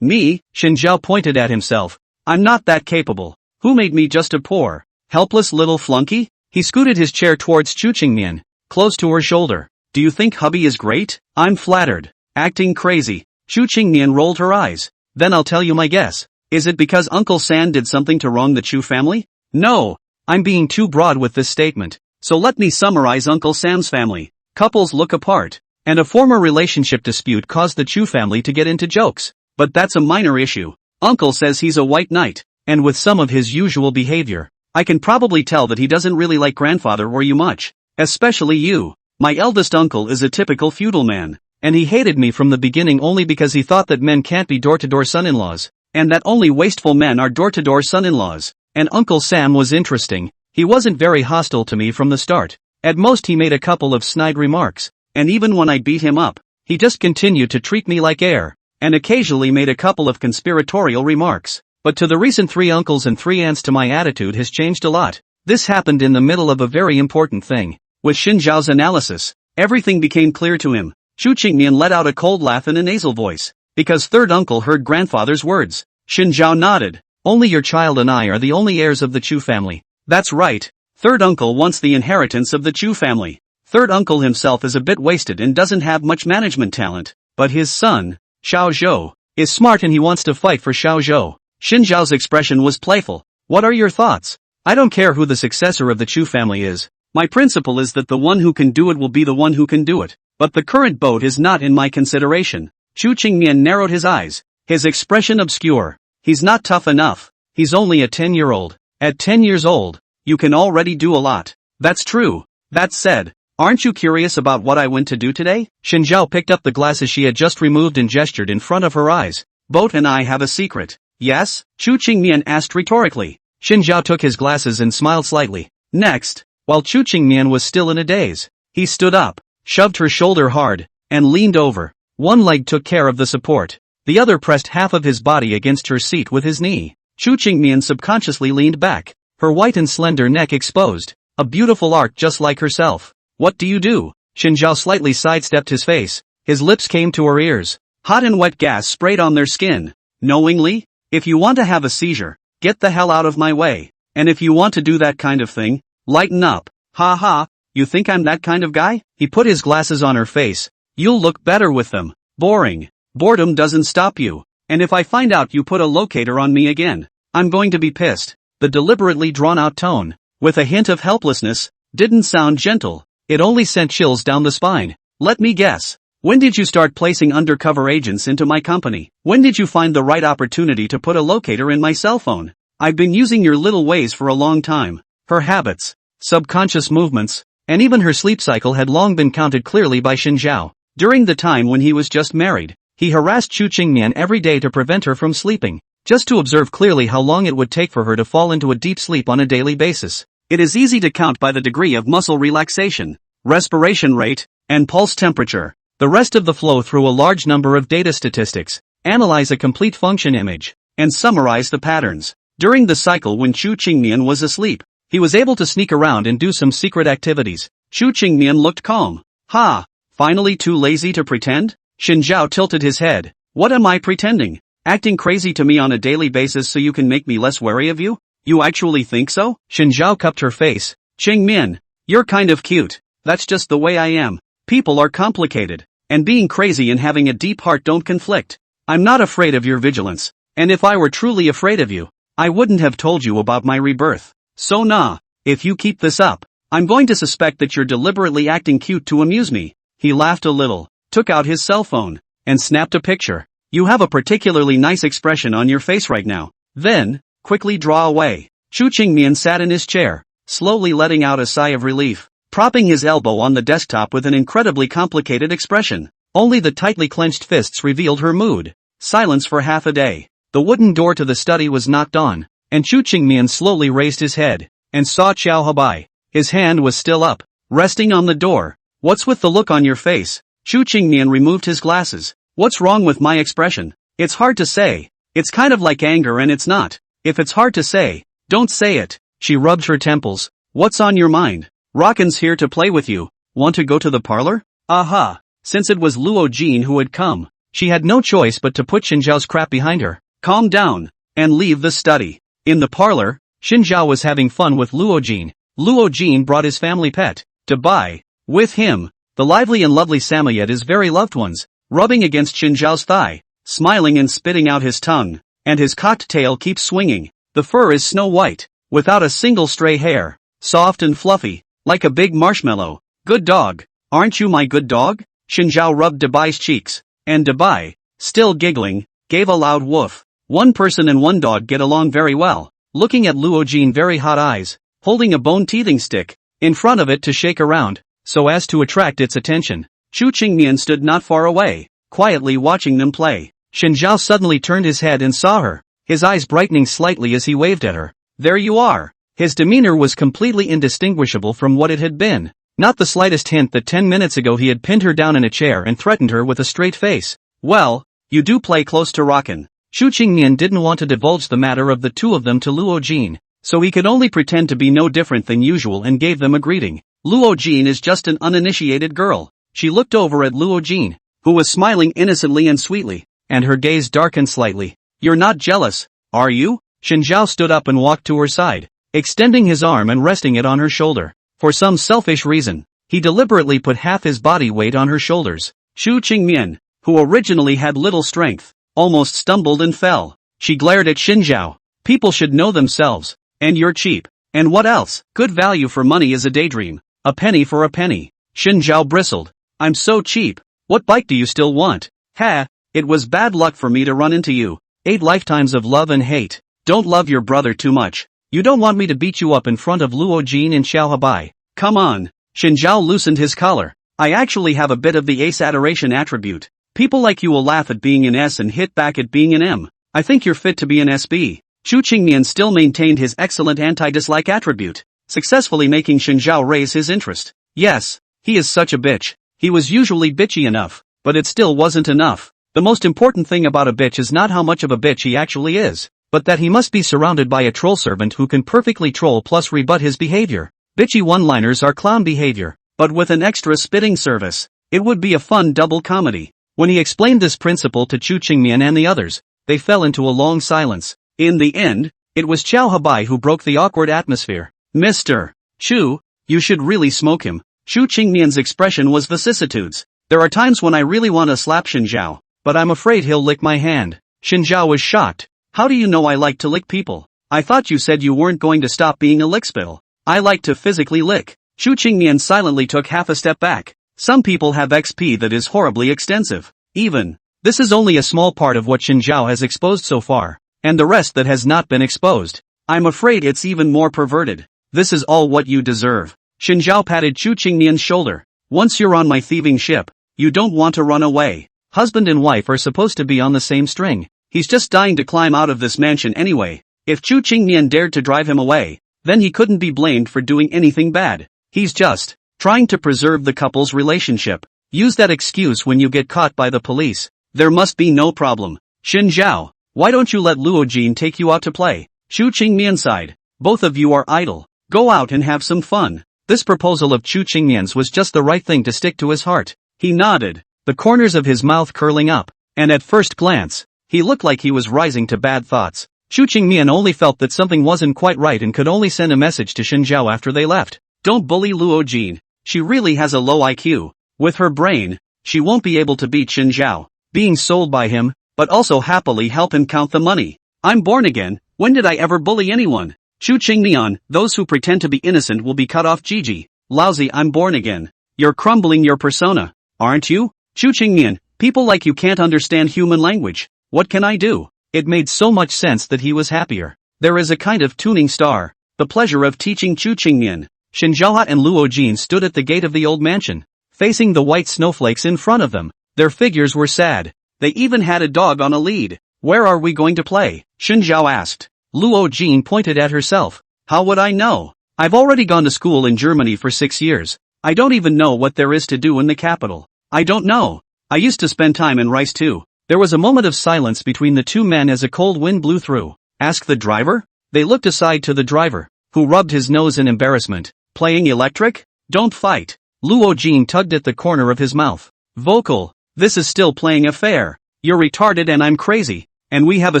Me? Shin Zhao pointed at himself. I'm not that capable. Who made me just a poor, helpless little flunky? He scooted his chair towards Chu Qingmian, close to her shoulder. Do you think hubby is great? I'm flattered. Acting crazy. Chu Qingmian rolled her eyes. Then I'll tell you my guess. Is it because Uncle San did something to wrong the Chu family? No. I'm being too broad with this statement. So let me summarize Uncle Sam's family. Couples look apart, and a former relationship dispute caused the Chu family to get into jokes. But that's a minor issue. Uncle says he's a white knight, and with some of his usual behavior, I can probably tell that he doesn't really like grandfather or you much. Especially you. My eldest uncle is a typical feudal man, and he hated me from the beginning only because he thought that men can't be door-to-door son-in-laws, and that only wasteful men are door-to-door son-in-laws. And Uncle Sam was interesting. He wasn't very hostile to me from the start. At most he made a couple of snide remarks, and even when I beat him up, he just continued to treat me like air, and occasionally made a couple of conspiratorial remarks. But to the recent 3 uncles and 3 aunts to my attitude has changed a lot. This happened in the middle of a very important thing. With Shin Zhao's analysis, everything became clear to him. Chu Qingmian let out a cold laugh in a nasal voice, because third uncle heard grandfather's words. Shin Zhao nodded. Only your child and I are the only heirs of the Chu family. That's right. Third uncle wants the inheritance of the Chu family. Third uncle himself is a bit wasted and doesn't have much management talent, but his son, Xiao Zhou, is smart and he wants to fight for Xiao Zhou. Shin Zhao's expression was playful. What are your thoughts? I don't care who the successor of the Chu family is. My principle is that the one who can do it will be the one who can do it. But the current boat is not in my consideration. Chu Qingmian narrowed his eyes, his expression obscure. He's not tough enough. He's only a 10-year-old. At 10 years old, you can already do a lot. That's true. That said, aren't you curious about what I went to do today? Xinjiao picked up the glasses she had just removed and gestured in front of her eyes. Boat and I have a secret. Yes? Chu Qingmian asked rhetorically. Xinjiao took his glasses and smiled slightly. Next, while Chu Qingmian was still in a daze, he stood up, shoved her shoulder hard, and leaned over. One leg took care of the support. The other pressed half of his body against her seat with his knee. Chu Qingmian subconsciously leaned back, her white and slender neck exposed. A beautiful arc just like herself. What do you do? Xinjiao slightly sidestepped his face. His lips came to her ears. Hot and wet gas sprayed on their skin. Knowingly? If you want to have a seizure, get the hell out of my way. And if you want to do that kind of thing, lighten up. Ha ha, you think I'm that kind of guy? He put his glasses on her face. You'll look better with them. Boring. Boredom doesn't stop you. And if I find out you put a locator on me again, I'm going to be pissed. The deliberately drawn-out tone, with a hint of helplessness, didn't sound gentle. It only sent chills down the spine. Let me guess. When did you start placing undercover agents into my company? When did you find the right opportunity to put a locator in my cell phone? I've been using your little ways for a long time. Her habits, subconscious movements, and even her sleep cycle had long been counted clearly by Xinjiao. During the time when he was just married, he harassed Chu Qingmian every day to prevent her from sleeping, just to observe clearly how long it would take for her to fall into a deep sleep on a daily basis. It is easy to count by the degree of muscle relaxation, respiration rate, and pulse temperature. The rest of the flow through a large number of data statistics, analyze a complete function image, and summarize the patterns. During the cycle when Chu Qingmian was asleep, he was able to sneak around and do some secret activities. Chu Qingmian looked calm. Ha! Finally too lazy to pretend? Xinjiao tilted his head. What am I pretending? Acting crazy to me on a daily basis so you can make me less wary of you? You actually think so? Xinjiao cupped her face. Qingmian, you're kind of cute. That's just the way I am. People are complicated. And being crazy and having a deep heart don't conflict. I'm not afraid of your vigilance. And if I were truly afraid of you, I wouldn't have told you about my rebirth. So nah, if you keep this up, I'm going to suspect that you're deliberately acting cute to amuse me. He laughed a little, took out his cell phone, and snapped a picture. You have a particularly nice expression on your face right now. Then, quickly draw away. Chu Qingmian sat in his chair, slowly letting out a sigh of relief, propping his elbow on the desktop with an incredibly complicated expression. Only the tightly clenched fists revealed her mood. Silence for half a day. The wooden door to the study was knocked on, and Chu Qingmian slowly raised his head, and saw Qiao Habai. His hand was still up, resting on the door. What's with the look on your face? Chu Qingmian removed his glasses. What's wrong with my expression? It's hard to say. It's kind of like anger and it's not. If it's hard to say, don't say it. She rubbed her temples. What's on your mind? Rockin's here to play with you. Want to go to the parlor? Aha. Since it was Luo Jin who had come, she had no choice but to put Xinjiao's crap behind her, calm down, and leave the study. In the parlor, Xinjiao was having fun with Luo Jin. Luo Jin brought his family pet to buy with him. The lively and lovely Samoyed is very loved ones, rubbing against Xinjiao's thigh, smiling and spitting out his tongue, and his cocked tail keeps swinging. The fur is snow white, without a single stray hair, soft and fluffy, like a big marshmallow. Good dog. Aren't you my good dog? Xinjiao rubbed Dabai's cheeks, and Dabai, still giggling, gave a loud woof. One person and one dog get along very well, looking at Luo Jin very hot eyes, holding a bone teething stick in front of it to shake around, so as to attract its attention. Chu Qingmian stood not far away, quietly watching them play. Xinjiao suddenly turned his head and saw her, his eyes brightening slightly as he waved at her. There you are. His demeanor was completely indistinguishable from what it had been. Not the slightest hint that 10 minutes ago he had pinned her down in a chair and threatened her with a straight face. Well, you do play close to rockin'. Chu Qingmian didn't want to divulge the matter of the two of them to Luo Jin, so he could only pretend to be no different than usual and gave them a greeting. Luo Jin is just an uninitiated girl. She looked over at Luo Jin, who was smiling innocently and sweetly, and her gaze darkened slightly. You're not jealous, are you? Xinjiao stood up and walked to her side, extending his arm and resting it on her shoulder. For some selfish reason, he deliberately put half his body weight on her shoulders. Chu Qingmian, who originally had little strength, almost stumbled and fell. She glared at Xinjiao. People should know themselves, and you're cheap. And what else? Good value for money is a daydream. A penny for a penny. Xinjiao bristled. I'm so cheap. What bike do you still want? Ha, it was bad luck for me to run into you. 8 lifetimes of love and hate. Don't love your brother too much. You don't want me to beat you up in front of Luo Jin and Xiao Habai. Come on. Xin Zhao loosened his collar. I actually have a bit of the ace adoration attribute. People like you will laugh at being an S and hit back at being an M. I think you're fit to be an SB. Chu Qingmian still maintained his excellent anti-dislike attribute, successfully making Xin Zhao raise his interest. Yes, he is such a bitch. He was usually bitchy enough, but it still wasn't enough. The most important thing about a bitch is not how much of a bitch he actually is, but that he must be surrounded by a troll servant who can perfectly troll plus rebut his behavior. Bitchy one-liners are clown behavior, but with an extra spitting service. It would be a fun double comedy. When he explained this principle to Chu Qingmian and the others, they fell into a long silence. In the end, it was Xiao Habai who broke the awkward atmosphere. Mr. Chu, you should really smoke him. Chu Qingmian's expression was vicissitudes. There are times when I really want to slap Xin Zhao, but I'm afraid he'll lick my hand. Xin Zhao was shocked. How do you know I like to lick people? I thought you said you weren't going to stop being a lickspittle. I like to physically lick. Chu Qingmian silently took half a step back. Some people have XP that is horribly extensive. Even. This is only a small part of what Xin Zhao has exposed so far, and the rest that has not been exposed. I'm afraid it's even more perverted. This is all what you deserve. Xin Zhao patted Chu Qingmian's shoulder. Once you're on my thieving ship, you don't want to run away. Husband and wife are supposed to be on the same string. He's just dying to climb out of this mansion anyway. If Chu Qingmian dared to drive him away, then he couldn't be blamed for doing anything bad. He's just trying to preserve the couple's relationship. Use that excuse when you get caught by the police. There must be no problem. Xin Zhao, why don't you let Luo Jin take you out to play? Chu Qingmian sighed. Both of you are idle. Go out and have some fun. This proposal of Chu Qingmian's was just the right thing to stick to his heart. He nodded, the corners of his mouth curling up, and at first glance, he looked like he was rising to bad thoughts. Chu Qingmian only felt that something wasn't quite right and could only send a message to Xin Zhao after they left. Don't bully Luo Jin. She really has a low IQ. With her brain, she won't be able to beat Xin Zhao, being sold by him, but also happily help him count the money. I'm born again. When did I ever bully anyone? Chu Qingmian, those who pretend to be innocent will be cut off. Gigi. Lousy, I'm born again. You're crumbling your persona, aren't you? Chu Qingmian, people like you can't understand human language. What can I do? It made so much sense that he was happier. There is a kind of tuning star. The pleasure of teaching Chu Qingmian. Xin Zhaohat and Luo Jin stood at the gate of the old mansion, facing the white snowflakes in front of them. Their figures were sad. They even had a dog on a lead. Where are we going to play? Xin Zhao asked. Luo Jin pointed at herself. How would I know? I've already gone to school in Germany for 6 years. I don't even know what there is to do in the capital. I don't know. I used to spend time in Rice too. There was a moment of silence between the two men as a cold wind blew through. Ask the driver? They looked aside to the driver, who rubbed his nose in embarrassment. Playing electric? Don't fight. Luo Jin tugged at the corner of his mouth. Vocal. This is still playing a fair. You're retarded and I'm crazy. And we have a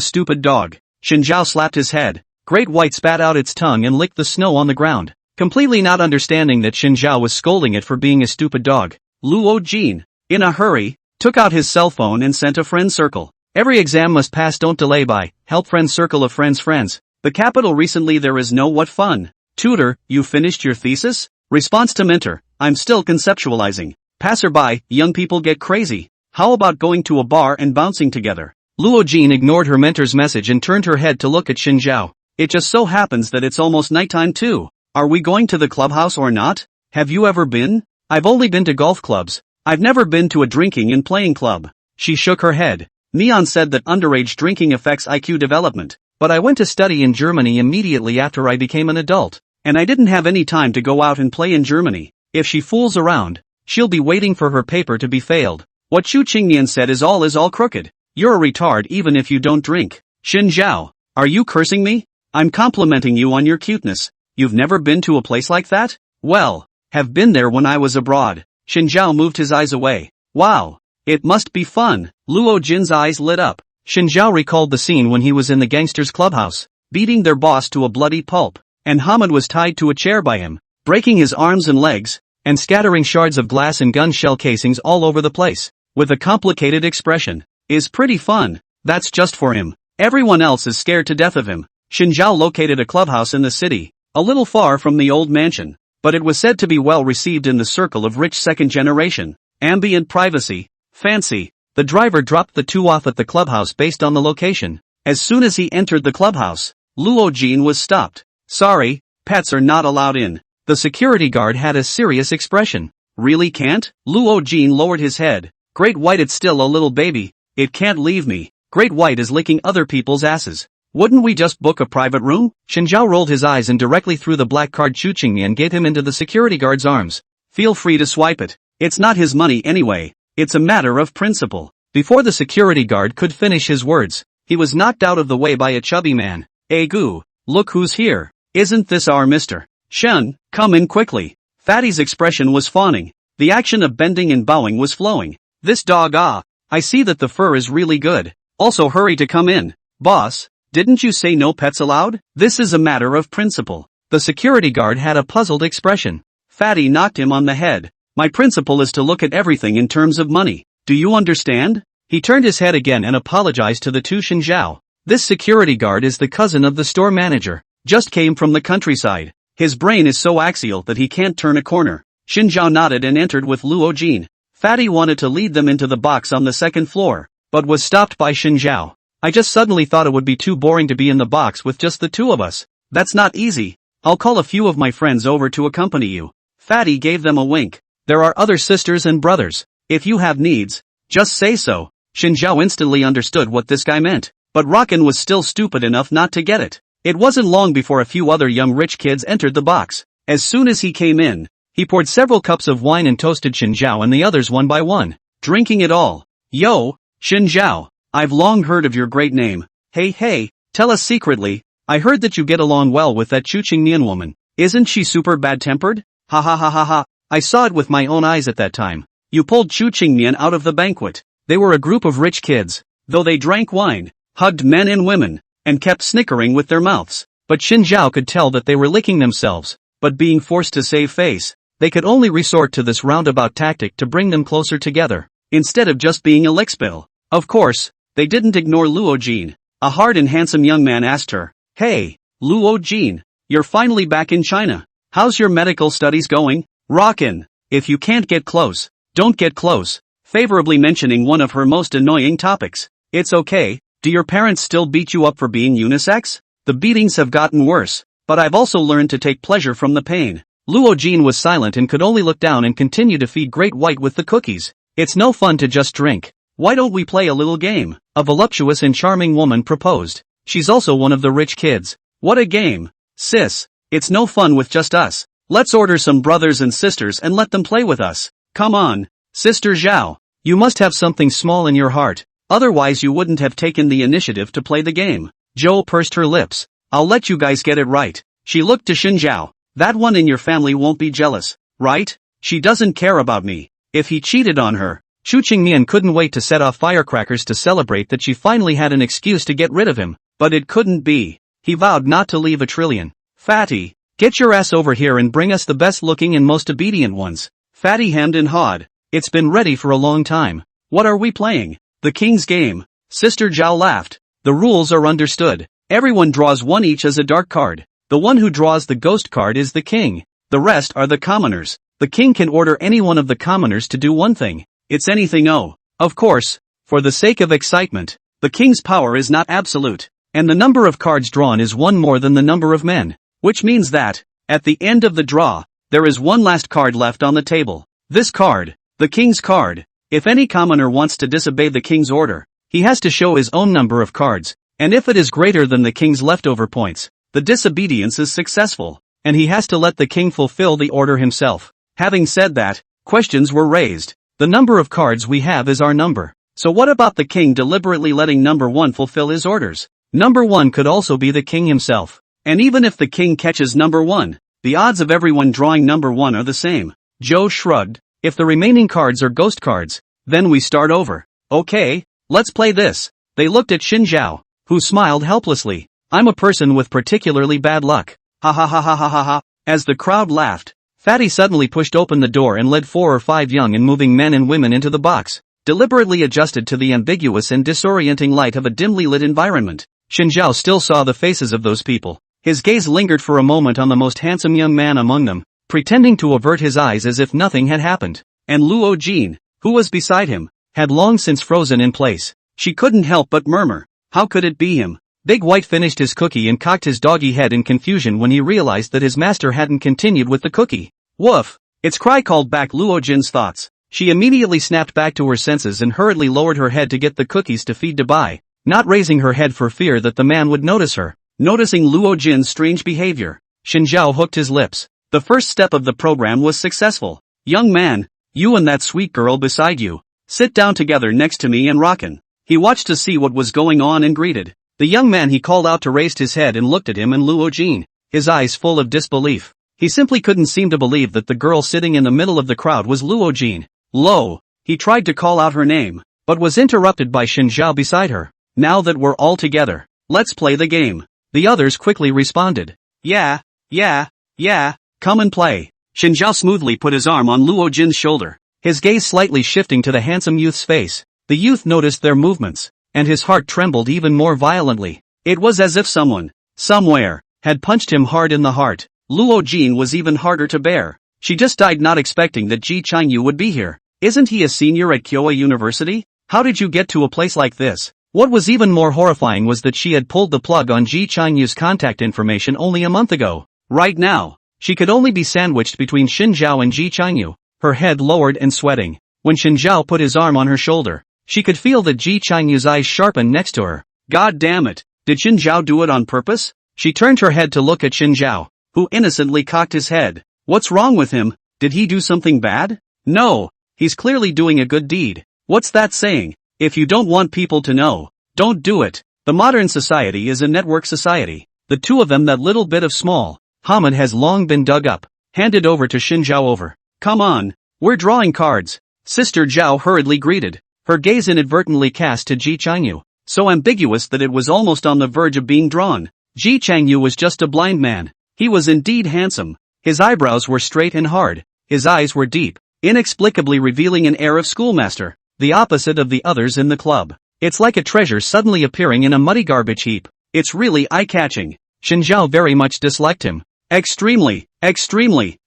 stupid dog. Xin Zhao slapped his head. Great White spat out its tongue and licked the snow on the ground, completely not understanding that Xin Zhao was scolding it for being a stupid dog. Luo Jin, in a hurry, took out his cell phone and sent a friend circle. Every exam must pass, don't delay by, help friend circle of friends. The capital recently there is no what fun. Tutor, you finished your thesis? Response to mentor, I'm still conceptualizing. Passerby, young people get crazy. How about going to a bar and bouncing together? Luo Jin ignored her mentor's message and turned her head to look at Xin Zhao. It just so happens that it's almost nighttime too. Are we going to the clubhouse or not? Have you ever been? I've only been to golf clubs. I've never been to a drinking and playing club. She shook her head. Neon said that underage drinking affects IQ development, but I went to study in Germany immediately after I became an adult, and I didn't have any time to go out and play in Germany. If she fools around, she'll be waiting for her paper to be failed. What Chu Qingmian said is all crooked. You're a retard even if you don't drink. Xin Zhao, are you cursing me? I'm complimenting you on your cuteness. You've never been to a place like that? Well, have been there when I was abroad. Xin Zhao moved his eyes away. Wow. It must be fun. Luo Jin's eyes lit up. Xin Zhao recalled the scene when he was in the gangsters' clubhouse, beating their boss to a bloody pulp, and Hamid was tied to a chair by him, breaking his arms and legs, and scattering shards of glass and gun shell casings all over the place, with a complicated expression. Is pretty fun. That's just for him. Everyone else is scared to death of him. Xin Zhao located a clubhouse in the city, a little far from the old mansion, but it was said to be well received in the circle of rich second generation. Ambient privacy. Fancy. The driver dropped the two off at the clubhouse based on the location. As soon as he entered the clubhouse, Luo Jin was stopped. Sorry, pets are not allowed in. The security guard had a serious expression. Really can't? Luo Jin lowered his head. Great White, it's still a little baby. It can't leave me. Great White is licking other people's asses. Wouldn't we just book a private room? Shinjiao rolled his eyes and directly threw the black card Chuqingnian and gave him into the security guard's arms. Feel free to swipe it. It's not his money anyway. It's a matter of principle. Before the security guard could finish his words, he was knocked out of the way by a chubby man. Hey Gu, look who's here. Isn't this our Mr. Shen? Come in quickly. Fatty's expression was fawning. The action of bending and bowing was flowing. This dog, I see that the fur is really good. Also hurry to come in. Boss, didn't you say no pets allowed? This is a matter of principle. The security guard had a puzzled expression. Fatty knocked him on the head. My principle is to look at everything in terms of money. Do you understand? He turned his head again and apologized to the two Shinjiao. This security guard is the cousin of the store manager. Just came from the countryside. His brain is so axial that he can't turn a corner. Shinjiao nodded and entered with Luo Jin. Fatty wanted to lead them into the box on the second floor, but was stopped by Shinjiao. I just suddenly thought it would be too boring to be in the box with just the two of us. That's not easy. I'll call a few of my friends over to accompany you. Fatty gave them a wink. There are other sisters and brothers. If you have needs, just say so. Shinjiao instantly understood what this guy meant, but Rockin was still stupid enough not to get it. It wasn't long before a few other young rich kids entered the box. As soon as he came in, he poured several cups of wine and toasted Shinjiao and the others one by one, drinking it all. Yo, Shinjiao, I've long heard of your great name. Hey, tell us secretly, I heard that you get along well with that Chuqingnian woman. Isn't she super bad-tempered? Ha ha ha ha ha, I saw it with my own eyes at that time. You pulled Chuqingnian out of the banquet. They were a group of rich kids, though they drank wine, hugged men and women, and kept snickering with their mouths. But Shinjiao could tell that they were licking themselves, but being forced to save face, they could only resort to this roundabout tactic to bring them closer together, instead of just being a lickspill. Of course, they didn't ignore Luo Jin. A hard and handsome young man asked her, Hey, Luo Jin, you're finally back in China. How's your medical studies going? Rockin'. If you can't get close, don't get close. Favorably mentioning one of her most annoying topics. It's okay, do your parents still beat you up for being unisex? The beatings have gotten worse, but I've also learned to take pleasure from the pain. Luo Jin was silent and could only look down and continue to feed Great White with the cookies. It's no fun to just drink. Why don't we play a little game? A voluptuous and charming woman proposed. She's also one of the rich kids. What a game. Sis, it's no fun with just us. Let's order some brothers and sisters and let them play with us. Come on, Sister Zhao. You must have something small in your heart, otherwise you wouldn't have taken the initiative to play the game. Zhou pursed her lips. I'll let you guys get it right. She looked to Shinjiao. That one in your family won't be jealous, right? She doesn't care about me. If he cheated on her, Chuqingnian couldn't wait to set off firecrackers to celebrate that she finally had an excuse to get rid of him, but it couldn't be. He vowed not to leave a trillion. Fatty, get your ass over here and bring us the best looking and most obedient ones. Fatty hemmed and hawed. It's been ready for a long time. What are we playing? The King's Game. Sister Zhao laughed. The rules are understood. Everyone draws one each as a dark card. The one who draws the ghost card is the king. The rest are the commoners. The king can order any one of the commoners to do one thing. It's anything. Of course, for the sake of excitement, the king's power is not absolute, and the number of cards drawn is one more than the number of men, which means that, at the end of the draw, there is one last card left on the table. This card, the king's card. If any commoner wants to disobey the king's order, he has to show his own number of cards, and if it is greater than the king's leftover points, the disobedience is successful, and he has to let the king fulfill the order himself. Having said that, questions were raised. The number of cards we have is our number. So what about the king deliberately letting number one fulfill his orders? Number one could also be the king himself. And even if the king catches number one, the odds of everyone drawing number one are the same. Zhou shrugged. If the remaining cards are ghost cards, then we start over. Okay, let's play this. They looked at Shinjiao, who smiled helplessly. I'm a person with particularly bad luck. Ha ha ha ha ha ha ha. As the crowd laughed, Fatty suddenly pushed open the door and led 4 or 5 young and moving men and women into the box, deliberately adjusted to the ambiguous and disorienting light of a dimly lit environment. Shinjiao still saw the faces of those people. His gaze lingered for a moment on the most handsome young man among them, pretending to avert his eyes as if nothing had happened. And Luo Jin, who was beside him, had long since frozen in place. She couldn't help but murmur, How could it be him? Big White finished his cookie and cocked his doggy head in confusion when he realized that his master hadn't continued with the cookie. Woof! Its cry called back Luo Jin's thoughts. She immediately snapped back to her senses and hurriedly lowered her head to get the cookies to feed to Bai, not raising her head for fear that the man would notice her. Noticing Luo Jin's strange behavior, Xin Zhao hooked his lips. The first step of the program was successful. Young man, you and that sweet girl beside you, sit down together next to me and rockin'. He watched to see what was going on and greeted the young man he called out to raised his head and looked at him and Luo Jin, his eyes full of disbelief. He simply couldn't seem to believe that the girl sitting in the middle of the crowd was Luo Jin. Lo! He tried to call out her name, but was interrupted by Xin Zhao beside her. Now that we're all together, let's play the game. The others quickly responded. Yeah, come and play. Xin Zhao smoothly put his arm on Luo Jin's shoulder, his gaze slightly shifting to the handsome youth's face. The youth noticed their movements, and his heart trembled even more violently. It was as if someone, somewhere, had punched him hard in the heart. Luo Jin was even harder to bear. She just died not expecting that Ji Changyu would be here. Isn't he a senior at Kyowa University? How did you get to a place like this? What was even more horrifying was that she had pulled the plug on Ji Changyu's contact information only a month ago. Right now, she could only be sandwiched between Xin Zhao and Ji Changyu, her head lowered and sweating. When Xin Zhao put his arm on her shoulder, she could feel that Ji Changyu's eyes sharpened next to her. God damn it, did Xin Zhao do it on purpose? She turned her head to look at Xin Zhao, who innocently cocked his head. What's wrong with him? Did he do something bad? No, he's clearly doing a good deed. What's that saying? If you don't want people to know, don't do it. The modern society is a network society. The two of them, that little bit of small Hamid has long been dug up, handed over to Xin Zhao over. Come on, we're drawing cards. Sister Zhao hurriedly greeted, her gaze inadvertently cast to Ji Changyu, so ambiguous that it was almost on the verge of being drawn. Ji Changyu was just a blind man. He was indeed handsome. His eyebrows were straight and hard, his eyes were deep, inexplicably revealing an air of schoolmaster, the opposite of the others in the club. It's like a treasure suddenly appearing in a muddy garbage heap. It's really eye-catching. Xin Zhao very much disliked him. Extremely,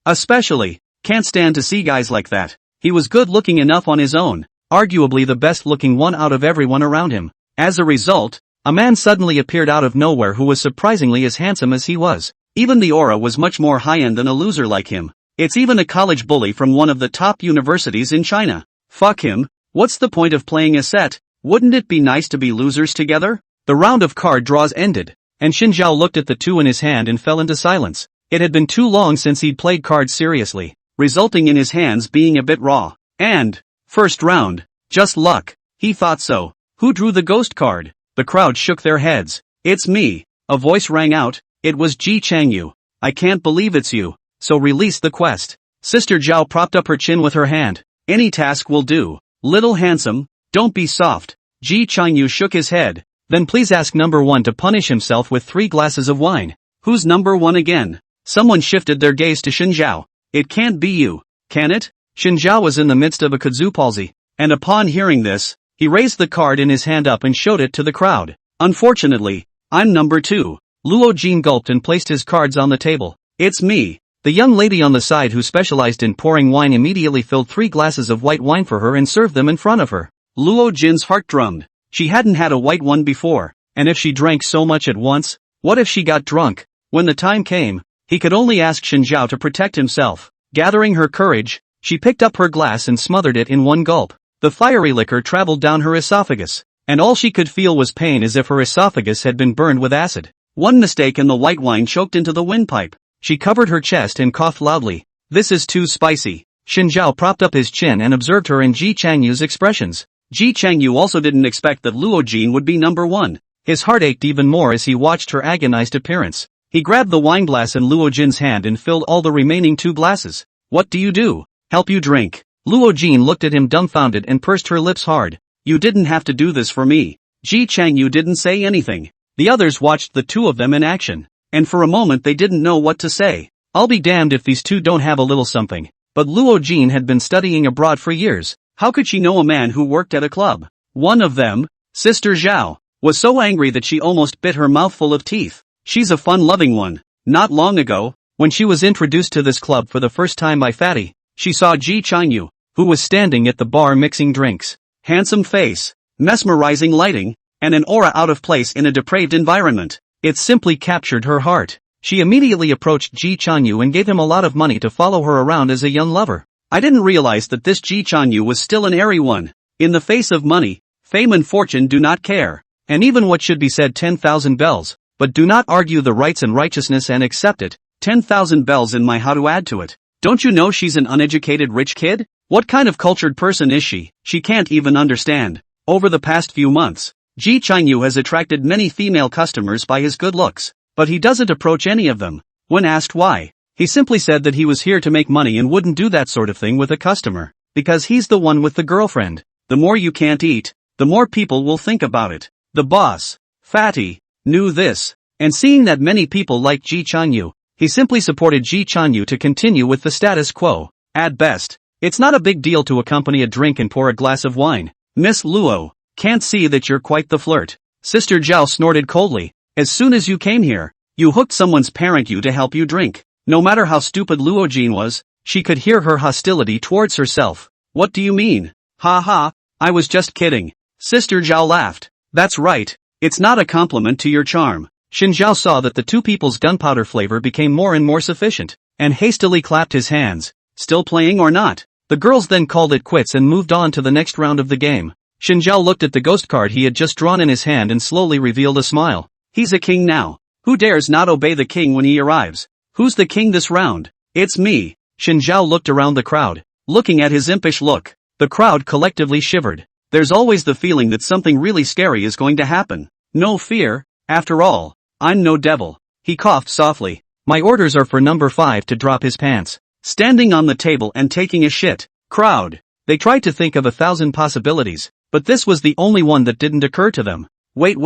especially. Can't stand to see guys like that. He was good-looking enough on his own, arguably the best-looking one out of everyone around him. As a result, a man suddenly appeared out of nowhere who was surprisingly as handsome as he was. Even the aura was much more high-end than a loser like him. It's even a college bully from one of the top universities in China. Fuck him. What's the point of playing a set? Wouldn't it be nice to be losers together? The round of card draws ended, and Xin Zhao looked at the two in his hand and fell into silence. It had been too long since he'd played cards seriously, resulting in his hands being a bit raw. And, first round, just luck. He thought so. Who drew the ghost card? The crowd shook their heads. It's me. A voice rang out. It was Ji Changyu. I can't believe it's you. So release the quest. Sister Zhao propped up her chin with her hand. Any task will do. Little handsome, don't be soft. Ji Changyu shook his head. Then please ask number one to punish himself with 3 glasses of wine. Who's number one again? Someone shifted their gaze to Xin Zhao. It can't be you, can it? Xin Zhao was in the midst of a kudzu palsy, and upon hearing this, he raised the card in his hand up and showed it to the crowd. Unfortunately, I'm number 2. Luo Jin gulped and placed his cards on the table. It's me. The young lady on the side who specialized in pouring wine immediately filled 3 glasses of white wine for her and served them in front of her. Luo Jin's heart drummed. She hadn't had a white one before, and if she drank so much at once, what if she got drunk? When the time came, he could only ask Xin Zhao to protect himself. Gathering her courage, she picked up her glass and smothered it in one gulp. The fiery liquor traveled down her esophagus, and all she could feel was pain as if her esophagus had been burned with acid. One mistake and the white wine choked into the windpipe. She covered her chest and coughed loudly. This is too spicy. Xin Zhao propped up his chin and observed her and Ji Changyu's expressions. Ji Changyu also didn't expect that Luo Jin would be number 1. His heart ached even more as he watched her agonized appearance. He grabbed the wine glass in Luo Jin's hand and filled all the remaining 2 glasses. What do you do? Help you drink. Luo Jin looked at him dumbfounded and pursed her lips hard. You didn't have to do this for me. Ji Changyu didn't say anything. The others watched the two of them in action, and for a moment they didn't know what to say. I'll be damned if these two don't have a little something. But Luo Jin had been studying abroad for years. How could she know a man who worked at a club? One of them, Sister Zhao, was so angry that she almost bit her mouth full of teeth. She's a fun-loving one. Not long ago, when she was introduced to this club for the first time by Fatty, she saw Ji Changyu, who was standing at the bar mixing drinks. Handsome face, mesmerizing lighting, and an aura out of place in a depraved environment. It simply captured her heart. She immediately approached Ji Chanyu and gave him a lot of money to follow her around as a young lover. I didn't realize that this Ji Chanyu was still an airy one. In the face of money, fame and fortune do not care. And even what should be said 10,000 bells, but do not argue the rights and righteousness and accept it. 10,000 bells in my how to add to it. Don't you know she's an uneducated rich kid? What kind of cultured person is she? She can't even understand. Over the past few months, Ji Chanyu has attracted many female customers by his good looks, but he doesn't approach any of them. When asked why, he simply said that he was here to make money and wouldn't do that sort of thing with a customer, because he's the one with the girlfriend. The more you can't eat, the more people will think about it. The boss, Fatty, knew this, and seeing that many people like Ji Chanyu, he simply supported Ji Chanyu to continue with the status quo. At best, it's not a big deal to accompany a drink and pour a glass of wine. Miss Luo, can't see that you're quite the flirt. Sister Zhao snorted coldly. As soon as you came here, you hooked someone's parent you to help you drink. No matter how stupid Luo Jin was, she could hear her hostility towards herself. What do you mean? Ha ha, I was just kidding. Sister Zhao laughed. That's right, it's not a compliment to your charm. Xin Zhao saw that the two people's gunpowder flavor became more and more sufficient, and hastily clapped his hands. Still playing or not? The girls then called it quits and moved on to the next round of the game. Xin Zhao looked at the ghost card he had just drawn in his hand and slowly revealed a smile. He's a king now. Who dares not obey the king when he arrives? Who's the king this round? It's me. Xin Zhao looked around the crowd, looking at his impish look. The crowd collectively shivered. There's always the feeling that something really scary is going to happen. No fear, after all, I'm no devil. He coughed softly. My orders are for number 5 to drop his pants. Standing on the table and taking a shit. Crowd. They tried to think of 1,000 possibilities, but this was the only one that didn't occur to them. Wait,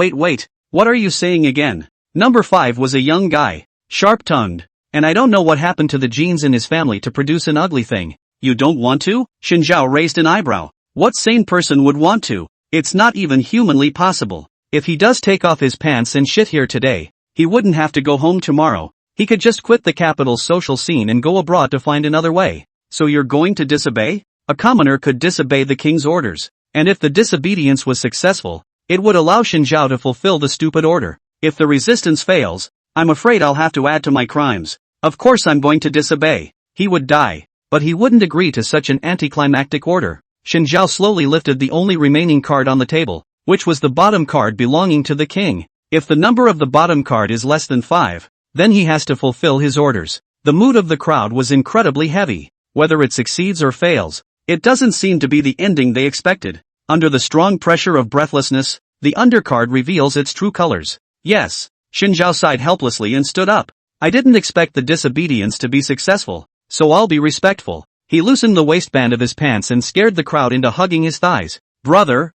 what are you saying again? Number 5 was a young guy, sharp-tongued, and I don't know what happened to the genes in his family to produce an ugly thing. You don't want to? Xin Zhao raised an eyebrow. What sane person would want to? It's not even humanly possible. If he does take off his pants and shit here today, he wouldn't have to go home tomorrow. He could just quit the capital's social scene and go abroad to find another way. So you're going to disobey? A commoner could disobey the king's orders, and if the disobedience was successful, it would allow Xin Zhao to fulfill the stupid order. If the resistance fails, I'm afraid I'll have to add to my crimes. Of course I'm going to disobey. He would die, but he wouldn't agree to such an anticlimactic order. Xin Zhao slowly lifted the only remaining card on the table, which was the bottom card belonging to the king. If the number of the bottom card is less than 5, then he has to fulfill his orders. The mood of the crowd was incredibly heavy. Whether it succeeds or fails, it doesn't seem to be the ending they expected. Under the strong pressure of breathlessness, the undercard reveals its true colors. Yes, Xin Zhao sighed helplessly and stood up. I didn't expect the disobedience to be successful, so I'll be respectful. He loosened the waistband of his pants and scared the crowd into hugging his thighs. Brother,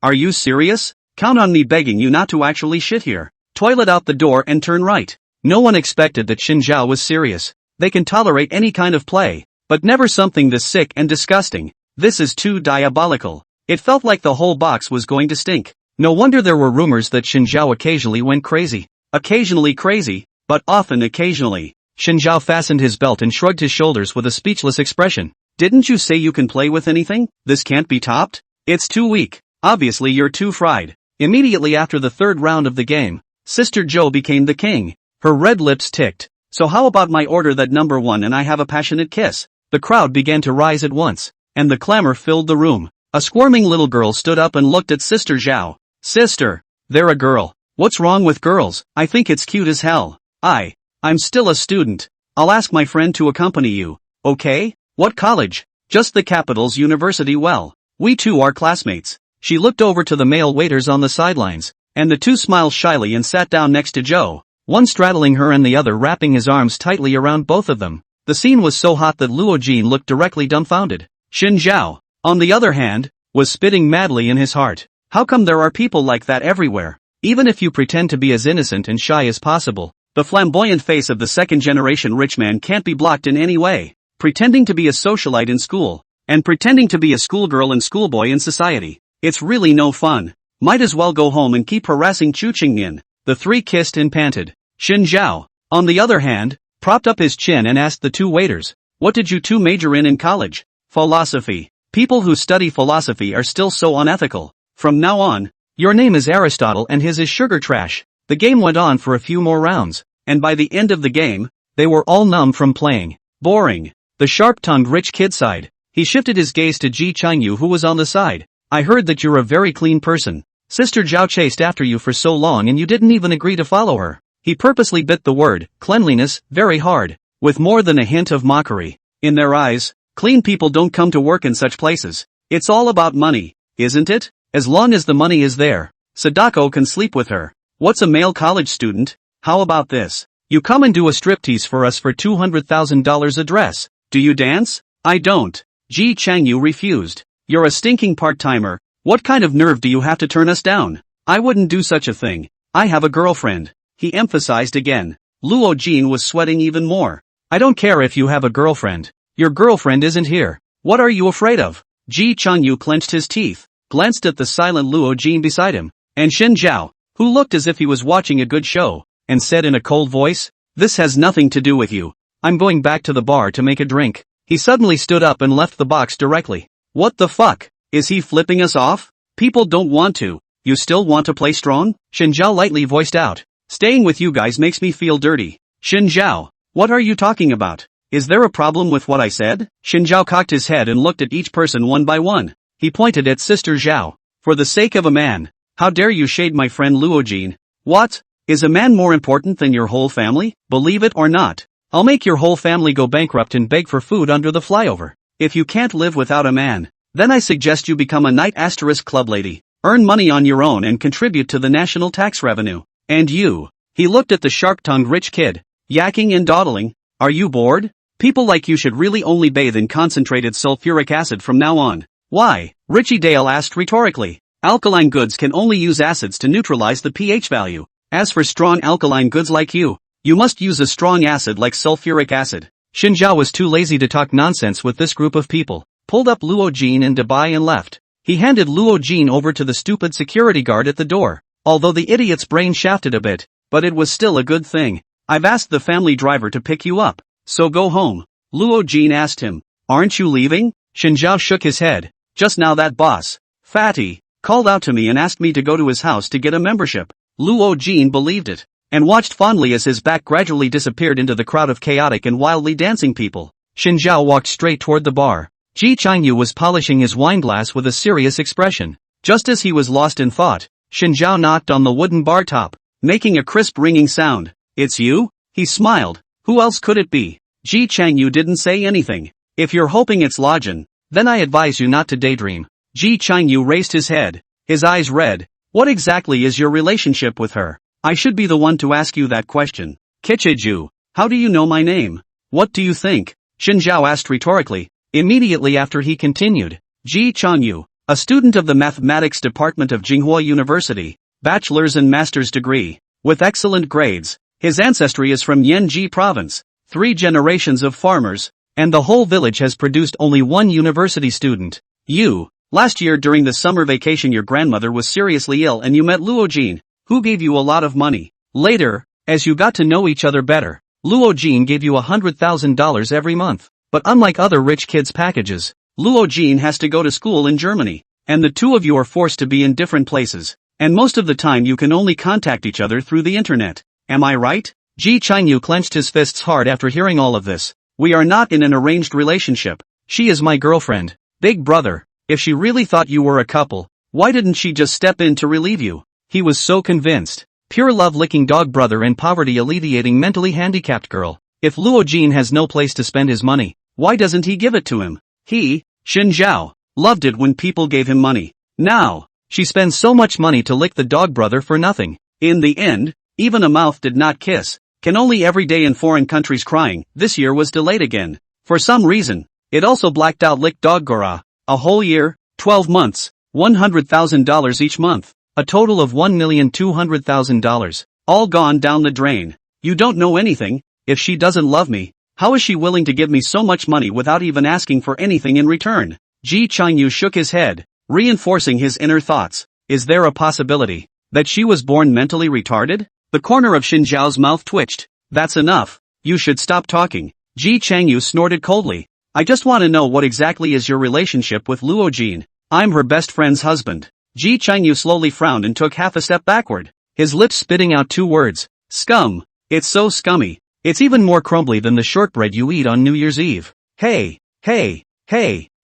are you serious? Count on me begging you not to actually shit here. Toilet out the door and turn right. No one expected that Xin Zhao was serious. They can tolerate any kind of play, but never something this sick and disgusting. This is too diabolical. It felt like the whole box was going to stink. No wonder there were rumors that Xin Zhao occasionally went crazy. Occasionally crazy, but often occasionally. Xin Zhao fastened his belt and shrugged his shoulders with a speechless expression. Didn't you say you can play with anything? This can't be topped? It's too weak. Obviously you're too fried. Immediately after the third round of the game, Sister Zhou became the king. Her red lips ticked. So how about my order that number 1 and I have a passionate kiss? The crowd began to rise at once, and the clamor filled the room. A squirming little girl stood up and looked at Sister Zhao. Sister, they're a girl. What's wrong with girls? I think it's cute as hell. I'm still a student. I'll ask my friend to accompany you. Okay? What college? Just the capital's university. Well, we two are classmates. She looked over to the male waiters on the sidelines, and the two smiled shyly and sat down next to Zhou, one straddling her and the other wrapping his arms tightly around both of them. The scene was so hot that Luo Jin looked directly dumbfounded. Xin Zhao, on the other hand, was spitting madly in his heart. How come there are people like that everywhere? Even if you pretend to be as innocent and shy as possible, the flamboyant face of the second-generation rich man can't be blocked in any way. Pretending to be a socialite in school, and pretending to be a schoolgirl and schoolboy in society, it's really no fun. Might as well go home and keep harassing Chu Qingnian. The three kissed and panted. Xin Zhao, on the other hand, propped up his chin and asked the two waiters, "What did you two major in college?" "Philosophy. People who study philosophy are still so unethical. From now on, Your name is Aristotle and his is sugar trash. The game went on for a few more rounds, and by the end of the game, they were all numb from playing. Boring. The sharp-tongued rich kid sighed. He shifted his gaze to Ji Changyu, who was on the side. I heard that you're a very clean person. Sister Zhao chased after you for so long and you didn't even agree to follow her. He purposely bit the word, cleanliness, very hard, with more than a hint of mockery. In their eyes, clean people don't come to work in such places. It's all about money, isn't it? As long as the money is there, Sadako can sleep with her. What's a male college student? How about this? You come and do a striptease for us for $200,000 a dress. Do you dance? I don't. Ji Changyu refused. You're a stinking part-timer. What kind of nerve do you have to turn us down? I wouldn't do such a thing. I have a girlfriend. He emphasized again. Luo Jin was sweating even more. I don't care if you have a girlfriend. Your girlfriend isn't here. What are you afraid of? Ji Changyu clenched his teeth, glanced at the silent Luo Jin beside him, and Shen Zhao, who looked as if he was watching a good show, and said in a cold voice, "This has nothing to do with you. I'm going back to the bar to make a drink." He suddenly stood up and left the box directly. What the fuck? Is he flipping us off? People don't want to. You still want to play strong? Shen Zhao lightly voiced out. Staying with you guys makes me feel dirty. Shen Zhao, what are you talking about? Is there a problem with what I said? Shen Zhao cocked his head and looked at each person one by one. He pointed at Sister Zhao. For the sake of a man, how dare you shade my friend Luo Jin? What? Is a man more important than your whole family? Believe it or not, I'll make your whole family go bankrupt and beg for food under the flyover. If you can't live without a man, then I suggest you become a Knight * club lady, earn money on your own and contribute to the national tax revenue. And you? He looked at the sharp-tongued rich kid, yakking and dawdling. Are you bored? People like you should really only bathe in concentrated sulfuric acid from now on. Why? Richie Dale asked rhetorically. Alkaline goods can only use acids to neutralize the pH value. As for strong alkaline goods like you must use a strong acid like sulfuric acid. Shen Zhao was too lazy to talk nonsense with this group of people, pulled up Luo Jin and Dabai and left. He handed Luo Jin over to the stupid security guard at the door, although the idiot's brain shafted a bit, but it was still a good thing. I've asked the family driver to pick you up, so go home. Luo Jin asked him. Aren't you leaving? Shen Zhao shook his head. Just now that boss, Fatty, called out to me and asked me to go to his house to get a membership. Luo Jin believed it, and watched fondly as his back gradually disappeared into the crowd of chaotic and wildly dancing people. Shen Zhao walked straight toward the bar. Ji Changyu was polishing his wineglass with a serious expression. Just as he was lost in thought, Shen Zhao knocked on the wooden bar top, making a crisp ringing sound. It's you? He smiled. Who else could it be? Ji Changyu didn't say anything. If you're hoping it's Lajin, then I advise you not to daydream. Ji Changyu raised his head, his eyes red. What exactly is your relationship with her? I should be the one to ask you that question. Kichiju, how do you know my name? What do you think? Shen Zhao asked rhetorically, immediately after he continued. Ji Changyu, a student of the mathematics department of Jinghua University, bachelor's and master's degree, with excellent grades. His ancestry is from Yanji province, 3 generations of farmers, and the whole village has produced only one university student. You. Last year during the summer vacation your grandmother was seriously ill and you met Luo Jin, who gave you a lot of money. Later, as you got to know each other better, Luo Jin gave you $100,000 every month. But unlike other rich kids' packages, Luo Jin has to go to school in Germany, and the two of you are forced to be in different places, and most of the time you can only contact each other through the internet. Am I right? Ji Changyu clenched his fists hard after hearing all of this. We are not in an arranged relationship. She is my girlfriend. Big brother. If she really thought you were a couple, why didn't she just step in to relieve you? He was so convinced. Pure love-licking dog brother and poverty-alleviating mentally handicapped girl. If Luo Jin has no place to spend his money, why doesn't he give it to him? He, Shen Zhao, loved it when people gave him money. Now, she spends so much money to lick the dog brother for nothing. In the end, even a mouth did not kiss. Can only every day in foreign countries crying. This year was delayed again. For some reason, it also blacked out lick dog Gora. A whole year, 12 months, $100,000 each month. A total of $1,200,000. All gone down the drain. You don't know anything. If she doesn't love me, how is she willing to give me so much money without even asking for anything in return? Ji Changyu shook his head, reinforcing his inner thoughts. Is there a possibility that she was born mentally retarded? The corner of Shen Zhao's mouth twitched. That's enough. You should stop talking. Ji Changyu snorted coldly. I just want to know what exactly is your relationship with Luo Jin. I'm her best friend's husband. Ji Changyu slowly frowned and took half a step backward, his lips spitting out 2 words. Scum. It's so scummy. It's even more crumbly than the shortbread you eat on New Year's Eve. Hey,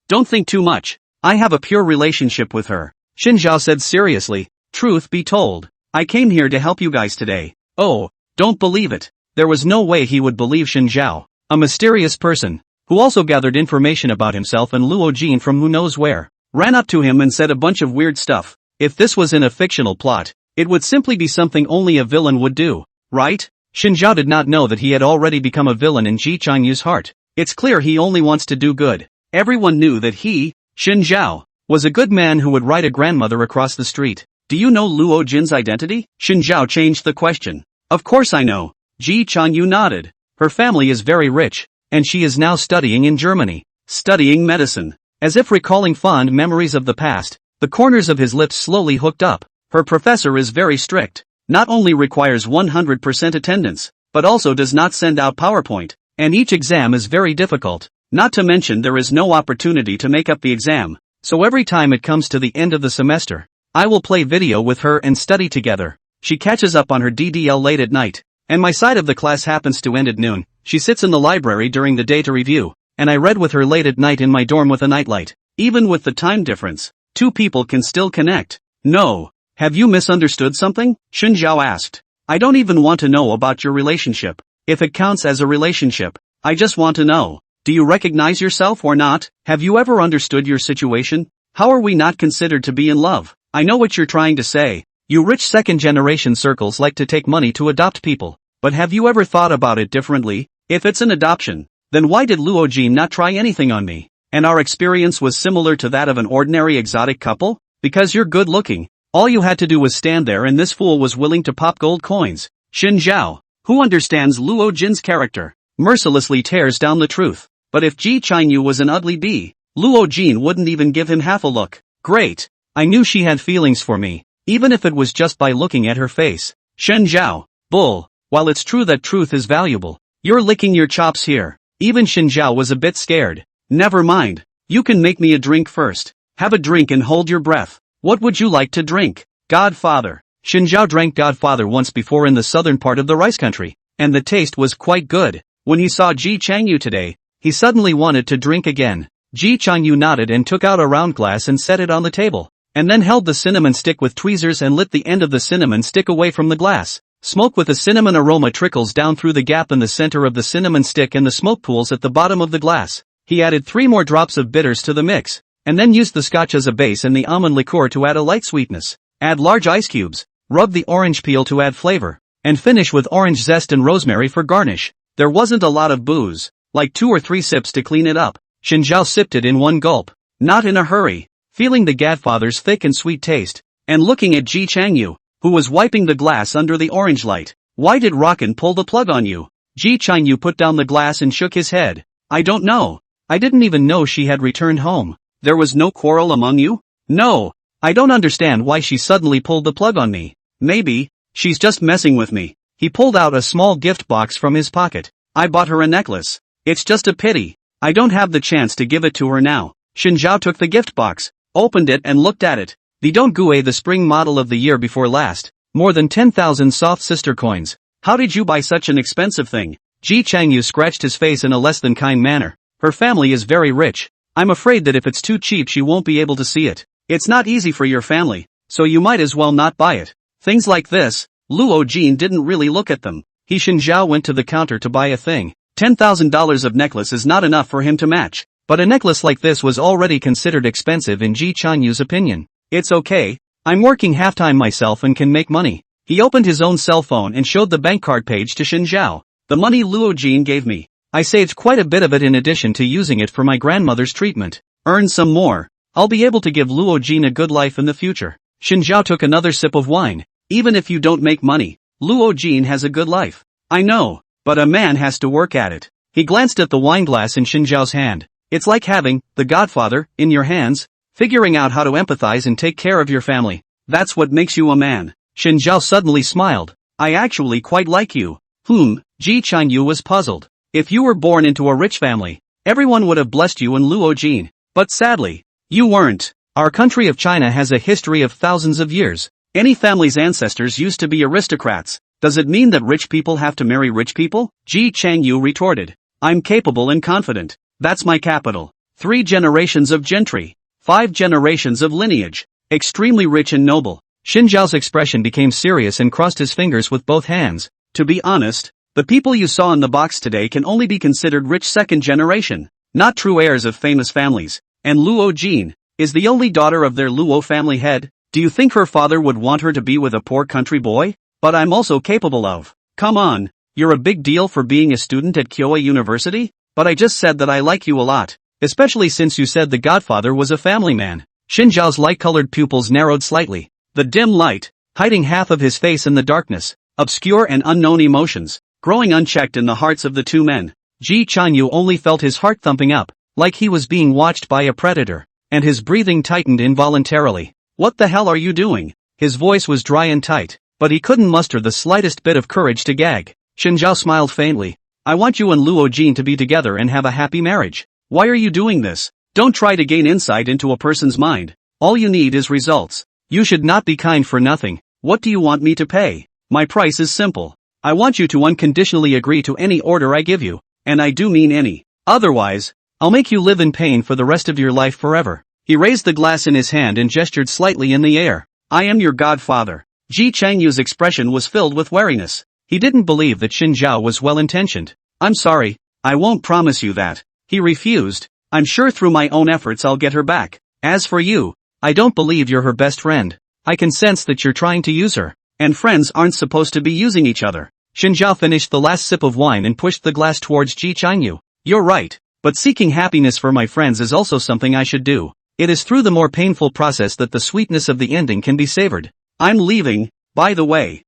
don't think too much. I have a pure relationship with her, Xin Zhao said seriously. Truth be told, I came here to help you guys today. Oh, don't believe it. There was no way he would believe Xin Zhao, a mysterious person, who also gathered information about himself and Luo Jin from who knows where, ran up to him and said a bunch of weird stuff. If this was in a fictional plot, it would simply be something only a villain would do, right? Xin Zhao did not know that he had already become a villain in Ji Changyu's heart. It's clear he only wants to do good. Everyone knew that he, Xin Zhao, was a good man who would ride a grandmother across the street. Do you know Luo Jin's identity? Xin Zhao changed the question. Of course I know. Ji Changyu nodded. Her family is very rich, and she is now studying in Germany. Studying medicine. As if recalling fond memories of the past, the corners of his lips slowly hooked up. Her professor is very strict. Not only requires 100% attendance, but also does not send out PowerPoint, and each exam is very difficult. Not to mention there is no opportunity to make up the exam, so every time it comes to the end of the semester, I will play video with her and study together. She catches up on her DDL late at night, and my side of the class happens to end at noon. She sits in the library during the day to review, and I read with her late at night in my dorm with a nightlight. Even with the time difference, 2 people can still connect. No. Have you misunderstood something? Xin Zhao asked. I don't even want to know about your relationship. If it counts as a relationship, I just want to know. Do you recognize yourself or not? Have you ever understood your situation? How are we not considered to be in love? I know what you're trying to say. You rich second-generation circles like to take money to adopt people. But have you ever thought about it differently? If it's an adoption, then why did Luo Jin not try anything on me? And our experience was similar to that of an ordinary exotic couple? Because you're good looking. All you had to do was stand there and this fool was willing to pop gold coins. Xin Zhao, who understands Luo Jin's character, mercilessly tears down the truth. But if Ji Changyu was an ugly bee, Luo Jin wouldn't even give him half a look. Great. I knew she had feelings for me, even if it was just by looking at her face. Xin Zhao, bull. While it's true that truth is valuable, you're licking your chops here. Even Xin Zhao was a bit scared. Never mind. You can make me a drink first. Have a drink and hold your breath. What would you like to drink? Godfather. Xin Zhao drank Godfather once before in the southern part of the rice country, and the taste was quite good. When he saw Ji Changyu today, he suddenly wanted to drink again. Ji Changyu nodded and took out a round glass and set it on the table, and then held the cinnamon stick with tweezers and lit the end of the cinnamon stick away from the glass. Smoke with a cinnamon aroma trickles down through the gap in the center of the cinnamon stick and the smoke pools at the bottom of the glass. He added 3 more drops of bitters to the mix, and then used the scotch as a base and the almond liqueur to add a light sweetness. Add large ice cubes, rub the orange peel to add flavor, and finish with orange zest and rosemary for garnish. There wasn't a lot of booze, like 2 or 3 sips to clean it up. Xin Zhao sipped it in one gulp, not in a hurry, feeling the Godfather's thick and sweet taste, and looking at Ji Changyu, who was wiping the glass under the orange light. Why did Rockin pull the plug on you? Ji Changyu put down the glass and shook his head. I don't know. I didn't even know she had returned home. There was no quarrel among you? No. I don't understand why she suddenly pulled the plug on me. Maybe she's just messing with me. He pulled out a small gift box from his pocket. I bought her a necklace. It's just a pity I don't have the chance to give it to her now. Xin Zhao took the gift box, opened it and looked at it. The Dongguo, the spring model of the year before last. More than 10,000 soft sister coins. How did you buy such an expensive thing? Ji Changyu scratched his face in a less than kind manner. Her family is very rich. I'm afraid that if it's too cheap she won't be able to see it. It's not easy for your family, so you might as well not buy it. Things like this, Luo Jin didn't really look at them. Xin Zhao went to the counter to buy a thing. $10,000 of necklace is not enough for him to match. But a necklace like this was already considered expensive in Ji Changyu's opinion. It's okay. I'm working half-time myself and can make money. He opened his own cell phone and showed the bank card page to Xin Zhao. The money Luo Jin gave me. I saved quite a bit of it in addition to using it for my grandmother's treatment. Earn some more. I'll be able to give Luo Jin a good life in the future. Xin Zhao took another sip of wine. Even if you don't make money, Luo Jin has a good life. I know, but a man has to work at it. He glanced at the wine glass in Xin Zhao's hand. It's like having the Godfather in your hands, figuring out how to empathize and take care of your family. That's what makes you a man. Xin Zhao suddenly smiled. I actually quite like you. Ji Changyu was puzzled. If you were born into a rich family, everyone would have blessed you and Luo Jin. But sadly, you weren't. Our country of China has a history of thousands of years. Any family's ancestors used to be aristocrats. Does it mean that rich people have to marry rich people? Ji Changyu retorted. I'm capable and confident. That's my capital. 3 generations of gentry. 5 generations of lineage. Extremely rich and noble. Xin Zhao's expression became serious and crossed his fingers with both hands. To be honest, the people you saw in the box today can only be considered rich second generation, not true heirs of famous families. And Luo Jin is the only daughter of their Luo family head. Do you think her father would want her to be with a poor country boy? But I'm also capable of. Come on, you're a big deal for being a student at Kyoei University? But I just said that I like you a lot, especially since you said the godfather was a family man. Xin Zhao's light-colored pupils narrowed slightly. The dim light, hiding half of his face in the darkness, obscure and unknown emotions, growing unchecked in the hearts of the two men. Ji Chanyu only felt his heart thumping up, like he was being watched by a predator, and his breathing tightened involuntarily. What the hell are you doing? His voice was dry and tight, but he couldn't muster the slightest bit of courage to gag. Xin Zhao smiled faintly. I want you and Luo Jin to be together and have a happy marriage. Why are you doing this? Don't try to gain insight into a person's mind. All you need is results. You should not be kind for nothing. What do you want me to pay? My price is simple. I want you to unconditionally agree to any order I give you, and I do mean any. Otherwise, I'll make you live in pain for the rest of your life forever. He raised the glass in his hand and gestured slightly in the air. I am your godfather. Ji Changyu's expression was filled with wariness. He didn't believe that Xin Zhao was well-intentioned. I'm sorry, I won't promise you that. He refused. I'm sure through my own efforts I'll get her back. As for you, I don't believe you're her best friend. I can sense that you're trying to use her. And friends aren't supposed to be using each other. Xin Zhao finished the last sip of wine and pushed the glass towards Ji Changyu. You're right, but seeking happiness for my friends is also something I should do. It is through the more painful process that the sweetness of the ending can be savored. I'm leaving. By the way,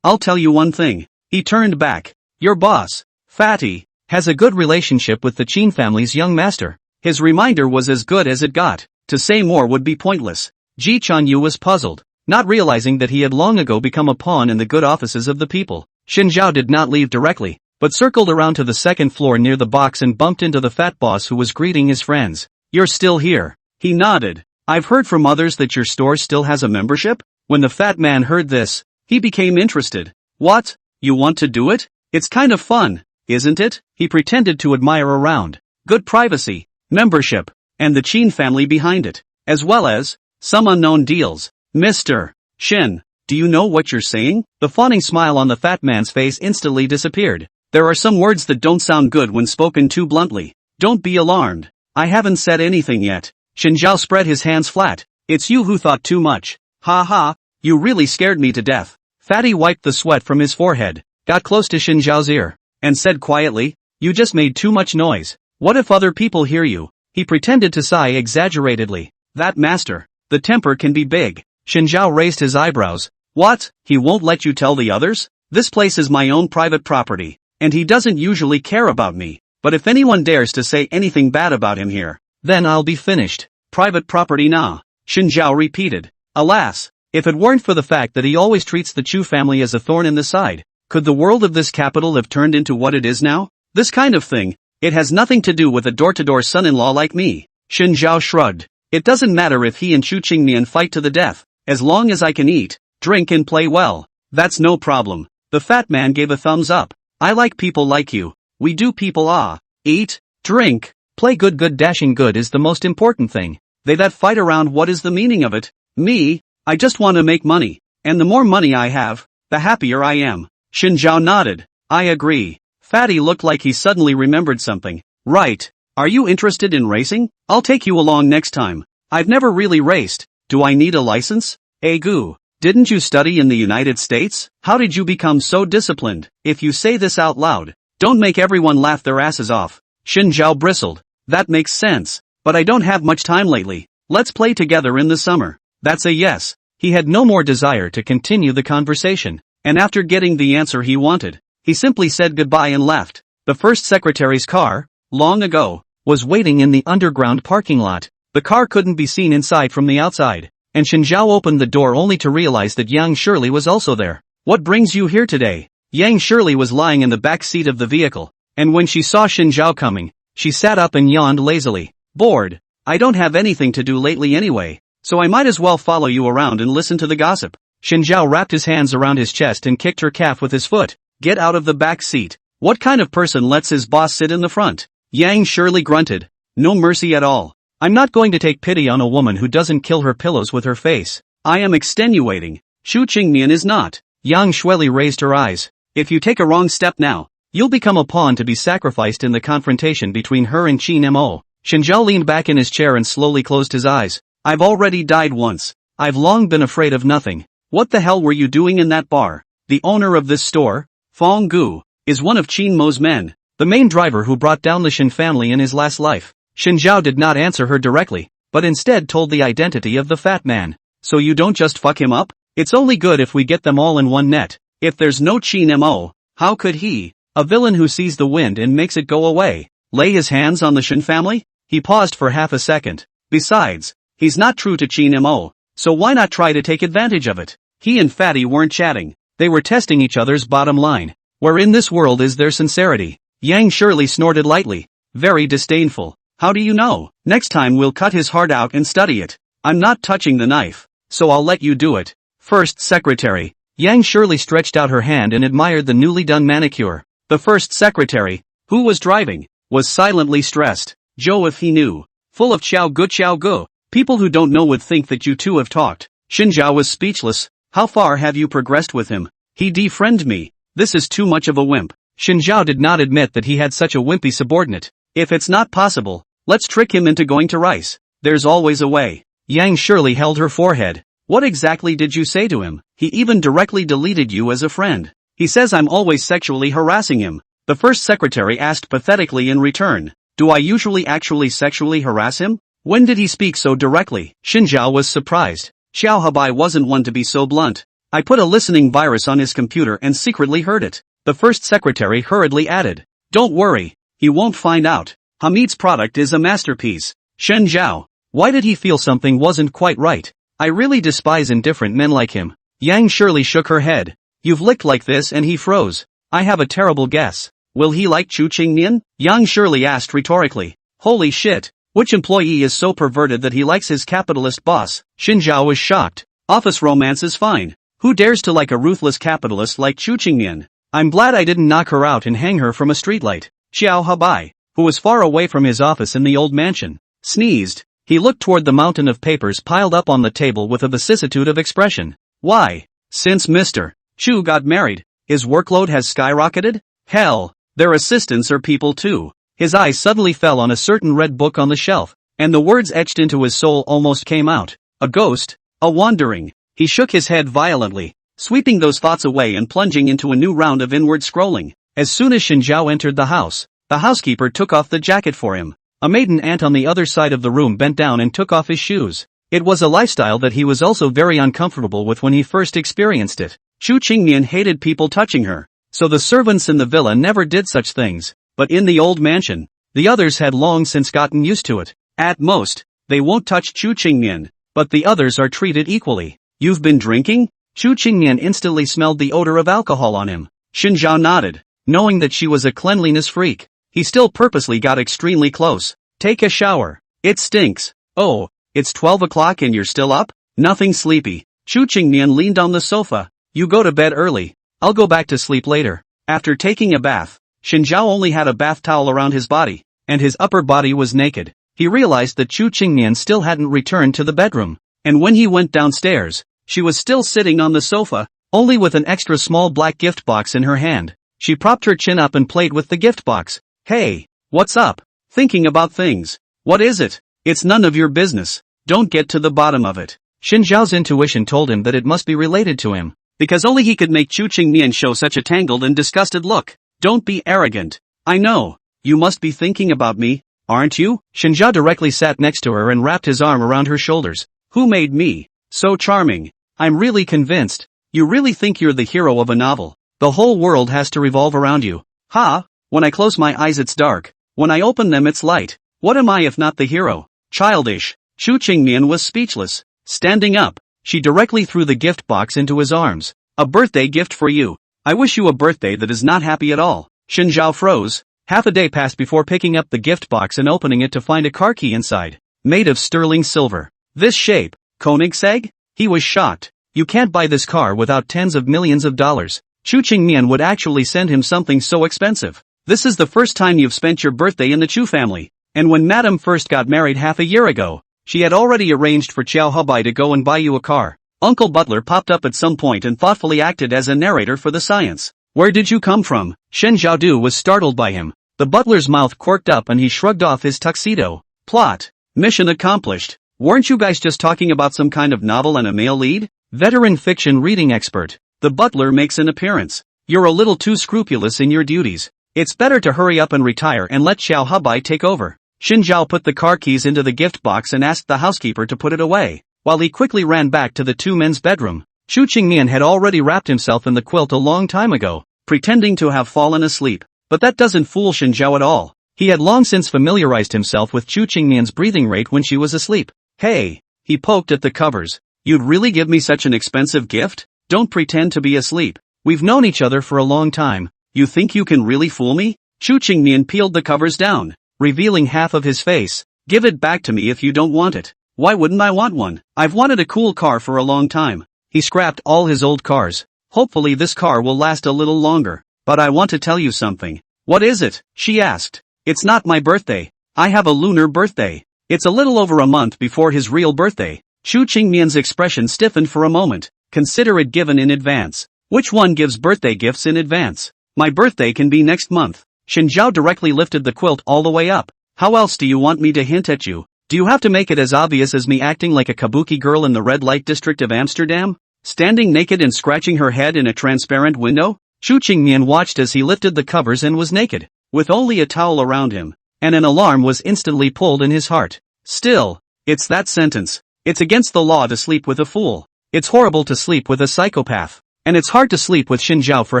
I'll tell you one thing. He turned back. Your boss, Fatty, has a good relationship with the Qin family's young master. His reminder was as good as it got. To say more would be pointless. Ji Chanyu was puzzled, not realizing that he had long ago become a pawn in the good offices of the people. Xin Zhao did not leave directly, but circled around to the second floor near the box and bumped into the fat boss who was greeting his friends. You're still here. He nodded. I've heard from others that your store still has a membership? When the fat man heard this, he became interested. What? You want to do it? It's kind of fun, isn't it? He pretended to admire around. Good privacy, membership, and the Qin family behind it, as well as some unknown deals. Mr. Shin, do you know what you're saying? The fawning smile on the fat man's face instantly disappeared. There are some words that don't sound good when spoken too bluntly. Don't be alarmed. I haven't said anything yet. Xin Zhao spread his hands flat. It's you who thought too much. Ha ha, you really scared me to death. Fatty wiped the sweat from his forehead, got close to Xin Zhao's ear, and said quietly, you just made too much noise. What if other people hear you? He pretended to sigh exaggeratedly. That master, the temper can be big. Xin Zhao raised his eyebrows. What? He won't let you tell the others? This place is my own private property, and he doesn't usually care about me. But if anyone dares to say anything bad about him here, then I'll be finished. Private property nah, Xin Zhao repeated. Alas, if it weren't for the fact that he always treats the Chu family as a thorn in the side, could the world of this capital have turned into what it is now? This kind of thing, it has nothing to do with a door-to-door son-in-law like me. Xin Zhao shrugged. It doesn't matter if he and Chu Qingmian fight to the death, as long as I can eat, drink and play well. That's no problem. The fat man gave a thumbs up. I like people like you. We do people eat, drink, play good dashing good is the most important thing. They that fight around what is the meaning of it? Me, I just want to make money, and the more money I have, the happier I am. Xin Zhao nodded. I agree. Fatty looked like he suddenly remembered something. Right. Are you interested in racing? I'll take you along next time. I've never really raced. Do I need a license? Goo. Didn't you study in the United States? How did you become so disciplined? If you say this out loud, don't make everyone laugh their asses off. Xin Zhao bristled. That makes sense. But I don't have much time lately. Let's play together in the summer. That's a yes. He had no more desire to continue the conversation, and after getting the answer he wanted, he simply said goodbye and left. The first secretary's car, long ago, was waiting in the underground parking lot. The car couldn't be seen inside from the outside, and Xin Zhao opened the door only to realize that Yang Shirley was also there. What brings you here today? Yang Shirley was lying in the back seat of the vehicle, and when she saw Xin Zhao coming, she sat up and yawned lazily. Bored. I don't have anything to do lately anyway, so I might as well follow you around and listen to the gossip. Shinzhao wrapped his hands around his chest and kicked her calf with his foot. Get out of the back seat. What kind of person lets his boss sit in the front? Yang surely grunted. No mercy at all. I'm not going to take pity on a woman who doesn't kill her pillows with her face. I am extenuating. Shu Qingmian is not. Yang Shueli raised her eyes. If you take a wrong step now, you'll become a pawn to be sacrificed in the confrontation between her and Qin Mo. Shinzhao leaned back in his chair and slowly closed his eyes. I've already died once. I've long been afraid of nothing. What the hell were you doing in that bar? The owner of this store, Fong Gu, is one of Qin Mo's men, the main driver who brought down the Shin family in his last life. Shinzhao did not answer her directly, but instead told the identity of the fat man. So you don't just fuck him up? It's only good if we get them all in one net. If there's no Qin Mo, how could he, a villain who sees the wind and makes it go away, lay his hands on the Shin family? He paused for half a second. Besides, he's not true to Qin Mo, so why not try to take advantage of it? He and Fatty weren't chatting. They were testing each other's bottom line. Where in this world is their sincerity? Yang Shirley snorted lightly. Very disdainful. How do you know? Next time we'll cut his heart out and study it. I'm not touching the knife, so I'll let you do it. First secretary. Yang Shirley stretched out her hand and admired the newly done manicure. The first secretary, who was driving, was silently stressed. Zhou if he knew. Full of Xiao Gu. People who don't know would think that you two have talked. Shinzhao was speechless. How far have you progressed with him? He defriended me. This is too much of a wimp. Shinzhao did not admit that he had such a wimpy subordinate. If it's not possible, let's trick him into going to Rice. There's always a way. Yang Shirley held her forehead. What exactly did you say to him? He even directly deleted you as a friend. He says I'm always sexually harassing him. The first secretary asked pathetically in return. Do I usually actually sexually harass him? When did he speak so directly? Shinzhao was surprised. Xiao Habai wasn't one to be so blunt. I put a listening virus on his computer and secretly heard it. The first secretary hurriedly added. Don't worry, he won't find out. Hamid's product is a masterpiece. Shen Zhao. Why did he feel something wasn't quite right? I really despise indifferent men like him. Yang Shirley shook her head. You've licked like this and he froze. I have a terrible guess. Will he like Chu Qingnian? Yang Shirley asked rhetorically. Holy shit. Which employee is so perverted that he likes his capitalist boss? Shinzhao was shocked. Office romance is fine. Who dares to like a ruthless capitalist like Chu Qingnian? I'm glad I didn't knock her out and hang her from a streetlight. Xiao Habai, who was far away from his office in the old mansion, sneezed. He looked toward the mountain of papers piled up on the table with a vicissitude of expression. Why? Since Mr. Chu got married, his workload has skyrocketed? Hell, their assistants are people too. His eyes suddenly fell on a certain red book on the shelf, and the words etched into his soul almost came out. A ghost, a wandering. He shook his head violently, sweeping those thoughts away and plunging into a new round of inward scrolling. As soon as Shinzhao entered the house, the housekeeper took off the jacket for him. A maiden aunt on the other side of the room bent down and took off his shoes. It was a lifestyle that he was also very uncomfortable with when he first experienced it. Chu Qingnian hated people touching her, so the servants in the villa never did such things. But in the old mansion, the others had long since gotten used to it. At most, they won't touch Chu Qingnian, but the others are treated equally. You've been drinking? Chu Qingnian instantly smelled the odor of alcohol on him. Shinzhao nodded, knowing that she was a cleanliness freak. He still purposely got extremely close. Take a shower. It stinks. Oh, it's 12 o'clock and you're still up? Nothing sleepy. Chu Qingnian leaned on the sofa. You go to bed early. I'll go back to sleep later. After taking a bath, Shinzhao only had a bath towel around his body, and his upper body was naked. He realized that Chu Qingnian still hadn't returned to the bedroom, and when he went downstairs, she was still sitting on the sofa, only with an extra small black gift box in her hand. She propped her chin up and played with the gift box. Hey, what's up? Thinking about things. What is it? It's none of your business. Don't get to the bottom of it. Shinzhao's intuition told him that it must be related to him, because only he could make Chu Qingnian show such a tangled and disgusted look. Don't be arrogant. I know. You must be thinking about me, aren't you? Shinzhao directly sat next to her and wrapped his arm around her shoulders. Who made me so charming? I'm really convinced. You really think you're the hero of a novel. The whole world has to revolve around you. Ha! When I close my eyes it's dark. When I open them it's light. What am I if not the hero? Childish. Chu Qingnian was speechless. Standing up, she directly threw the gift box into his arms. A birthday gift for you. I wish you a birthday that is not happy at all. Shinzhao froze. Half a day passed before picking up the gift box and opening it to find a car key inside. made of sterling silver. This shape, Koenigsegg? He was shocked. You can't buy this car without tens of millions of dollars. Chu Qingmian would actually send him something so expensive. This is the first time you've spent your birthday in the Chu family. And when Madame first got married half a year ago, she had already arranged for Xiao Hebai to go and buy you a car. Uncle Butler popped up at some point and thoughtfully acted as a narrator for the science. Where did you come from? Shen Zhaodu was startled by him. The butler's mouth quirked up and he shrugged off his tuxedo. Plot. Mission accomplished. Weren't you guys just talking about some kind of novel and a male lead? Veteran fiction reading expert. The butler makes an appearance. You're a little too scrupulous in your duties. It's better to hurry up and retire and let Xiao Hebai take over. Xin Zhao put the car keys into the gift box and asked the housekeeper to put it away, while he quickly ran back to the two men's bedroom. Chu Qingmian had already wrapped himself in the quilt a long time ago, pretending to have fallen asleep. But that doesn't fool Xin Zhao at all. He had long since familiarized himself with Chu Qingmian's breathing rate when she was asleep. Hey, he poked at the covers. You'd really give me such an expensive gift? Don't pretend to be asleep. We've known each other for a long time. You think you can really fool me? Chu Qingmian peeled the covers down, revealing half of his face. Give it back to me if you don't want it. Why wouldn't I want one? I've wanted a cool car for a long time. He scrapped all his old cars. Hopefully this car will last a little longer. But I want to tell you something. What is it? She asked. It's not my birthday. I have a lunar birthday. It's a little over a month before his real birthday. Chu Qingmian's expression stiffened for a moment. Consider it given in advance. Which one gives birthday gifts in advance? My birthday can be next month. Xin Zhao directly lifted the quilt all the way up. How else do you want me to hint at you? Do you have to make it as obvious as me acting like a kabuki girl in the red light district of Amsterdam? Standing naked and scratching her head in a transparent window? Chu Qingmian watched as he lifted the covers and was naked, with only a towel around him, and an alarm was instantly pulled in his heart. Still, it's that sentence. It's against the law to sleep with a fool. It's horrible to sleep with a psychopath. And it's hard to sleep with Xin Zhao for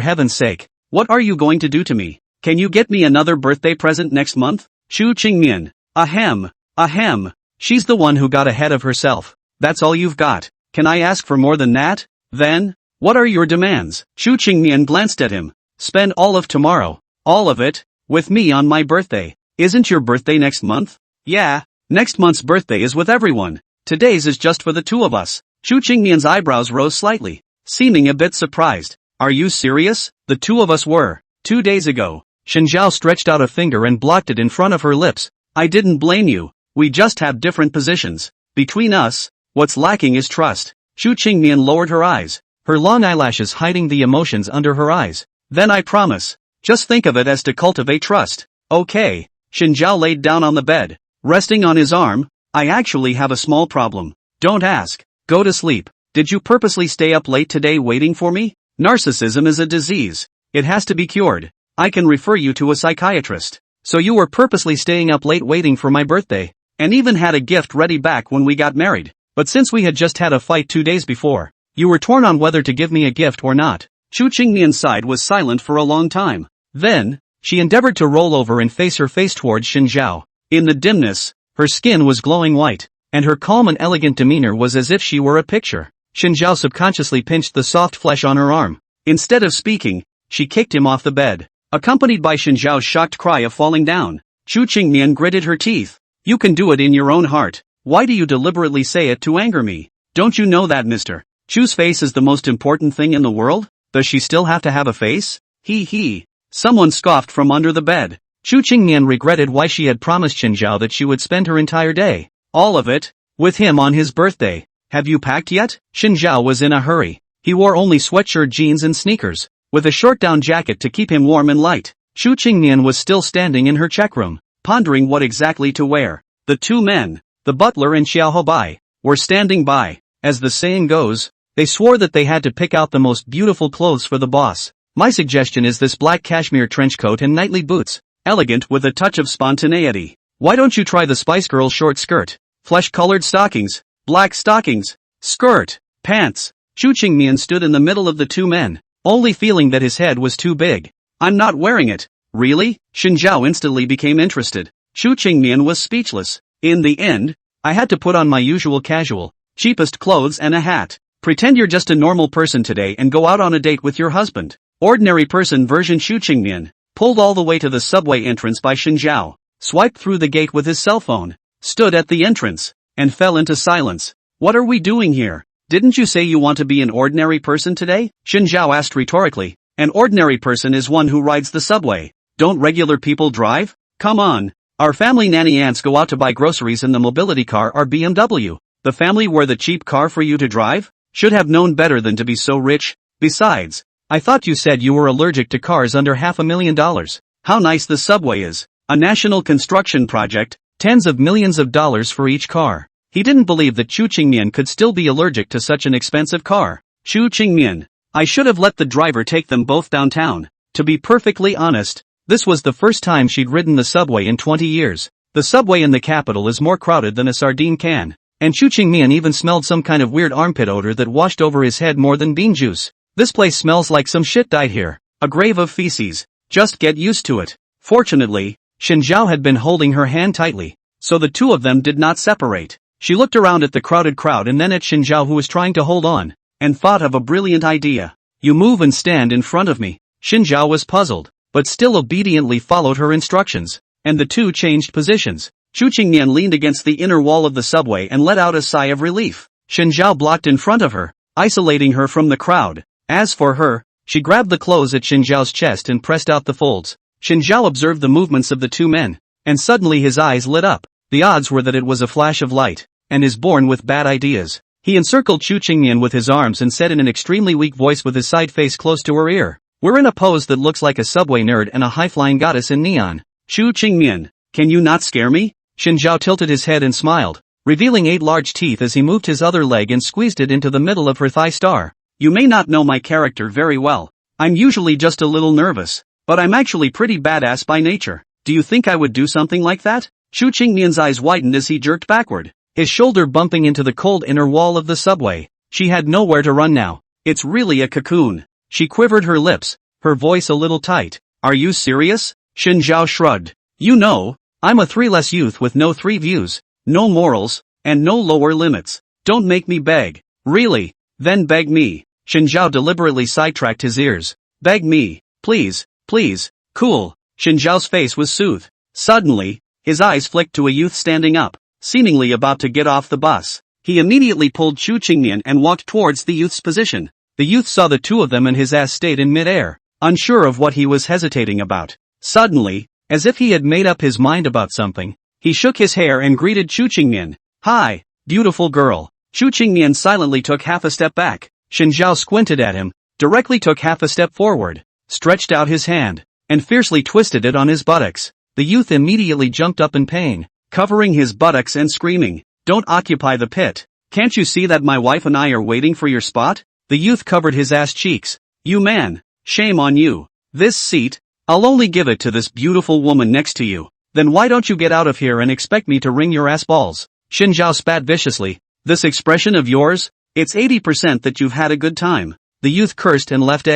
heaven's sake. What are you going to do to me? Can you get me another birthday present next month? Chu Qingmian. Ahem. Ahem. She's the one who got ahead of herself. That's all you've got. Can I ask for more than that? Then, what are your demands? Chu Qingmian glanced at him. Spend all of tomorrow. All of it? With me on my birthday. Isn't your birthday next month? Yeah. Next month's birthday is with everyone. Today's is just for the two of us. Chu Qingmian's eyebrows rose slightly, seeming a bit surprised. Are you serious? The two of us were. 2 days ago. Xin Zhao stretched out a finger and blocked it in front of her lips. I didn't blame you. We just have different positions. Between us, what's lacking is trust. Chu Qingmian lowered her eyes, her long eyelashes hiding the emotions under her eyes. Then I promise. Just think of it as to cultivate trust. Okay. Xin Zhao laid down on the bed, resting on his arm. I actually have a small problem. Don't ask. Go to sleep. Did you purposely stay up late today waiting for me? Narcissism is a disease. It has to be cured. I can refer you to a psychiatrist. So you were purposely staying up late waiting for my birthday, and even had a gift ready back when we got married. But since we had just had a fight 2 days before, you were torn on whether to give me a gift or not. Chu Qingmian's side was silent for a long time. Then, she endeavored to roll over and face her face towards Xin Zhao. In the dimness, her skin was glowing white, and her calm and elegant demeanor was as if she were a picture. Xin Zhao subconsciously pinched the soft flesh on her arm. Instead of speaking, she kicked him off the bed, accompanied by Xin Zhao's shocked cry of falling down. Chu Qingmian gritted her teeth. You can do it in your own heart. Why do you deliberately say it to anger me? Don't you know that, mister? Chu's face is the most important thing in the world? Does she still have to have a face? He. Someone scoffed from under the bed. Chu Qingmian regretted why she had promised Xin Zhao that she would spend her entire day, all of it, with him on his birthday. Have you packed yet? Xin Zhao was in a hurry. He wore only sweatshirt jeans and sneakers, with a short down jacket to keep him warm and light. Chu Qingmian was still standing in her check room, pondering what exactly to wear. The two men, the butler and Xiao Hebai, were standing by. As the saying goes, they swore that they had to pick out the most beautiful clothes for the boss. My suggestion is this black cashmere trench coat and nightly boots, elegant with a touch of spontaneity. Why don't you try the Spice Girls short skirt, flesh-colored stockings, black stockings, skirt, pants? Chu Qingmian stood in the middle of the two men, only feeling that his head was too big. I'm not wearing it. Really? Xin Zhao instantly became interested. Chu Qingmian was speechless. In the end, I had to put on my usual casual, cheapest clothes and a hat. Pretend you're just a normal person today and go out on a date with your husband. Ordinary person version. Chu Qingmian, pulled all the way to the subway entrance by Xin Zhao, swiped through the gate with his cell phone, stood at the entrance, and fell into silence. What are we doing here? Didn't you say you want to be an ordinary person today? Xin Zhao asked rhetorically. An ordinary person is one who rides the subway. Don't regular people drive? Come on. Our family nanny aunts go out to buy groceries in the mobility car or BMW. The family were the cheap car for you to drive? Should have known better than to be so rich. Besides, I thought you said you were allergic to cars under $500,000. How nice the subway is. A national construction project, tens of millions of dollars for each car. He didn't believe that Chu Qingmian could still be allergic to such an expensive car. Chu Qingmian. I should have let the driver take them both downtown. To be perfectly honest, this was the first time she'd ridden the subway in 20 years. The subway in the capital is more crowded than a sardine can. And Chu Qingmian even smelled some kind of weird armpit odor that washed over his head more than bean juice. This place smells like some shit died here. A grave of feces. Just get used to it. Fortunately, Xin Zhao had been holding her hand tightly, so the two of them did not separate. She looked around at the crowded crowd and then at Xin Zhao, who was trying to hold on, and thought of a brilliant idea. You move and stand in front of me. Xin Zhao was puzzled, but still obediently followed her instructions, and the two changed positions. Chu Qingmian leaned against the inner wall of the subway and let out a sigh of relief. Xin Zhao blocked in front of her, isolating her from the crowd. As for her, she grabbed the clothes at Xin Zhao's chest and pressed out the folds. Xin Zhao observed the movements of the two men, and suddenly his eyes lit up. The odds were that it was a flash of light, and is born with bad ideas. He encircled Chu Qingmian with his arms and said in an extremely weak voice with his side face close to her ear, "We're in a pose that looks like a subway nerd and a high-flying goddess in neon." Chu Qingmian, can you not scare me? Xin Zhao tilted his head and smiled, revealing 8 large teeth as he moved his other leg and squeezed it into the middle of her thigh star. You may not know my character very well. I'm usually just a little nervous, but I'm actually pretty badass by nature. Do you think I would do something like that? Chu Qingmian's eyes widened as he jerked backward, his shoulder bumping into the cold inner wall of the subway. She had nowhere to run now. It's really a cocoon. She quivered her lips, her voice a little tight. Are you serious? Xin Zhao shrugged. You know, I'm a 3-less youth with no 3 views, no morals, and no lower limits. Don't make me beg. Really? Then beg me. Xin Zhao deliberately sidetracked his ears. Beg me. Please, please. Cool. Xin Zhao's face was soothed. Suddenly, his eyes flicked to a youth standing up, seemingly about to get off the bus. He immediately pulled Chu Qingmian and walked towards the youth's position. The youth saw the two of them and his ass stayed in mid-air, unsure of what he was hesitating about. Suddenly, as if he had made up his mind about something, he shook his hair and greeted Chu Qingmian. Hi, beautiful girl. Chu Qingmian silently took half a step back. Xin Zhao squinted at him, directly took half a step forward, stretched out his hand, and fiercely twisted it on his buttocks. The youth immediately jumped up in pain, covering his buttocks and screaming, Don't occupy the pit. Can't you see that my wife and I are waiting for your spot? The youth covered his ass cheeks. You man, shame on you. This seat, I'll only give it to this beautiful woman next to you. Then why don't you get out of here and expect me to wring your ass balls? Xin Zhao spat viciously. This expression of yours? It's 80% that you've had a good time. The youth cursed and left.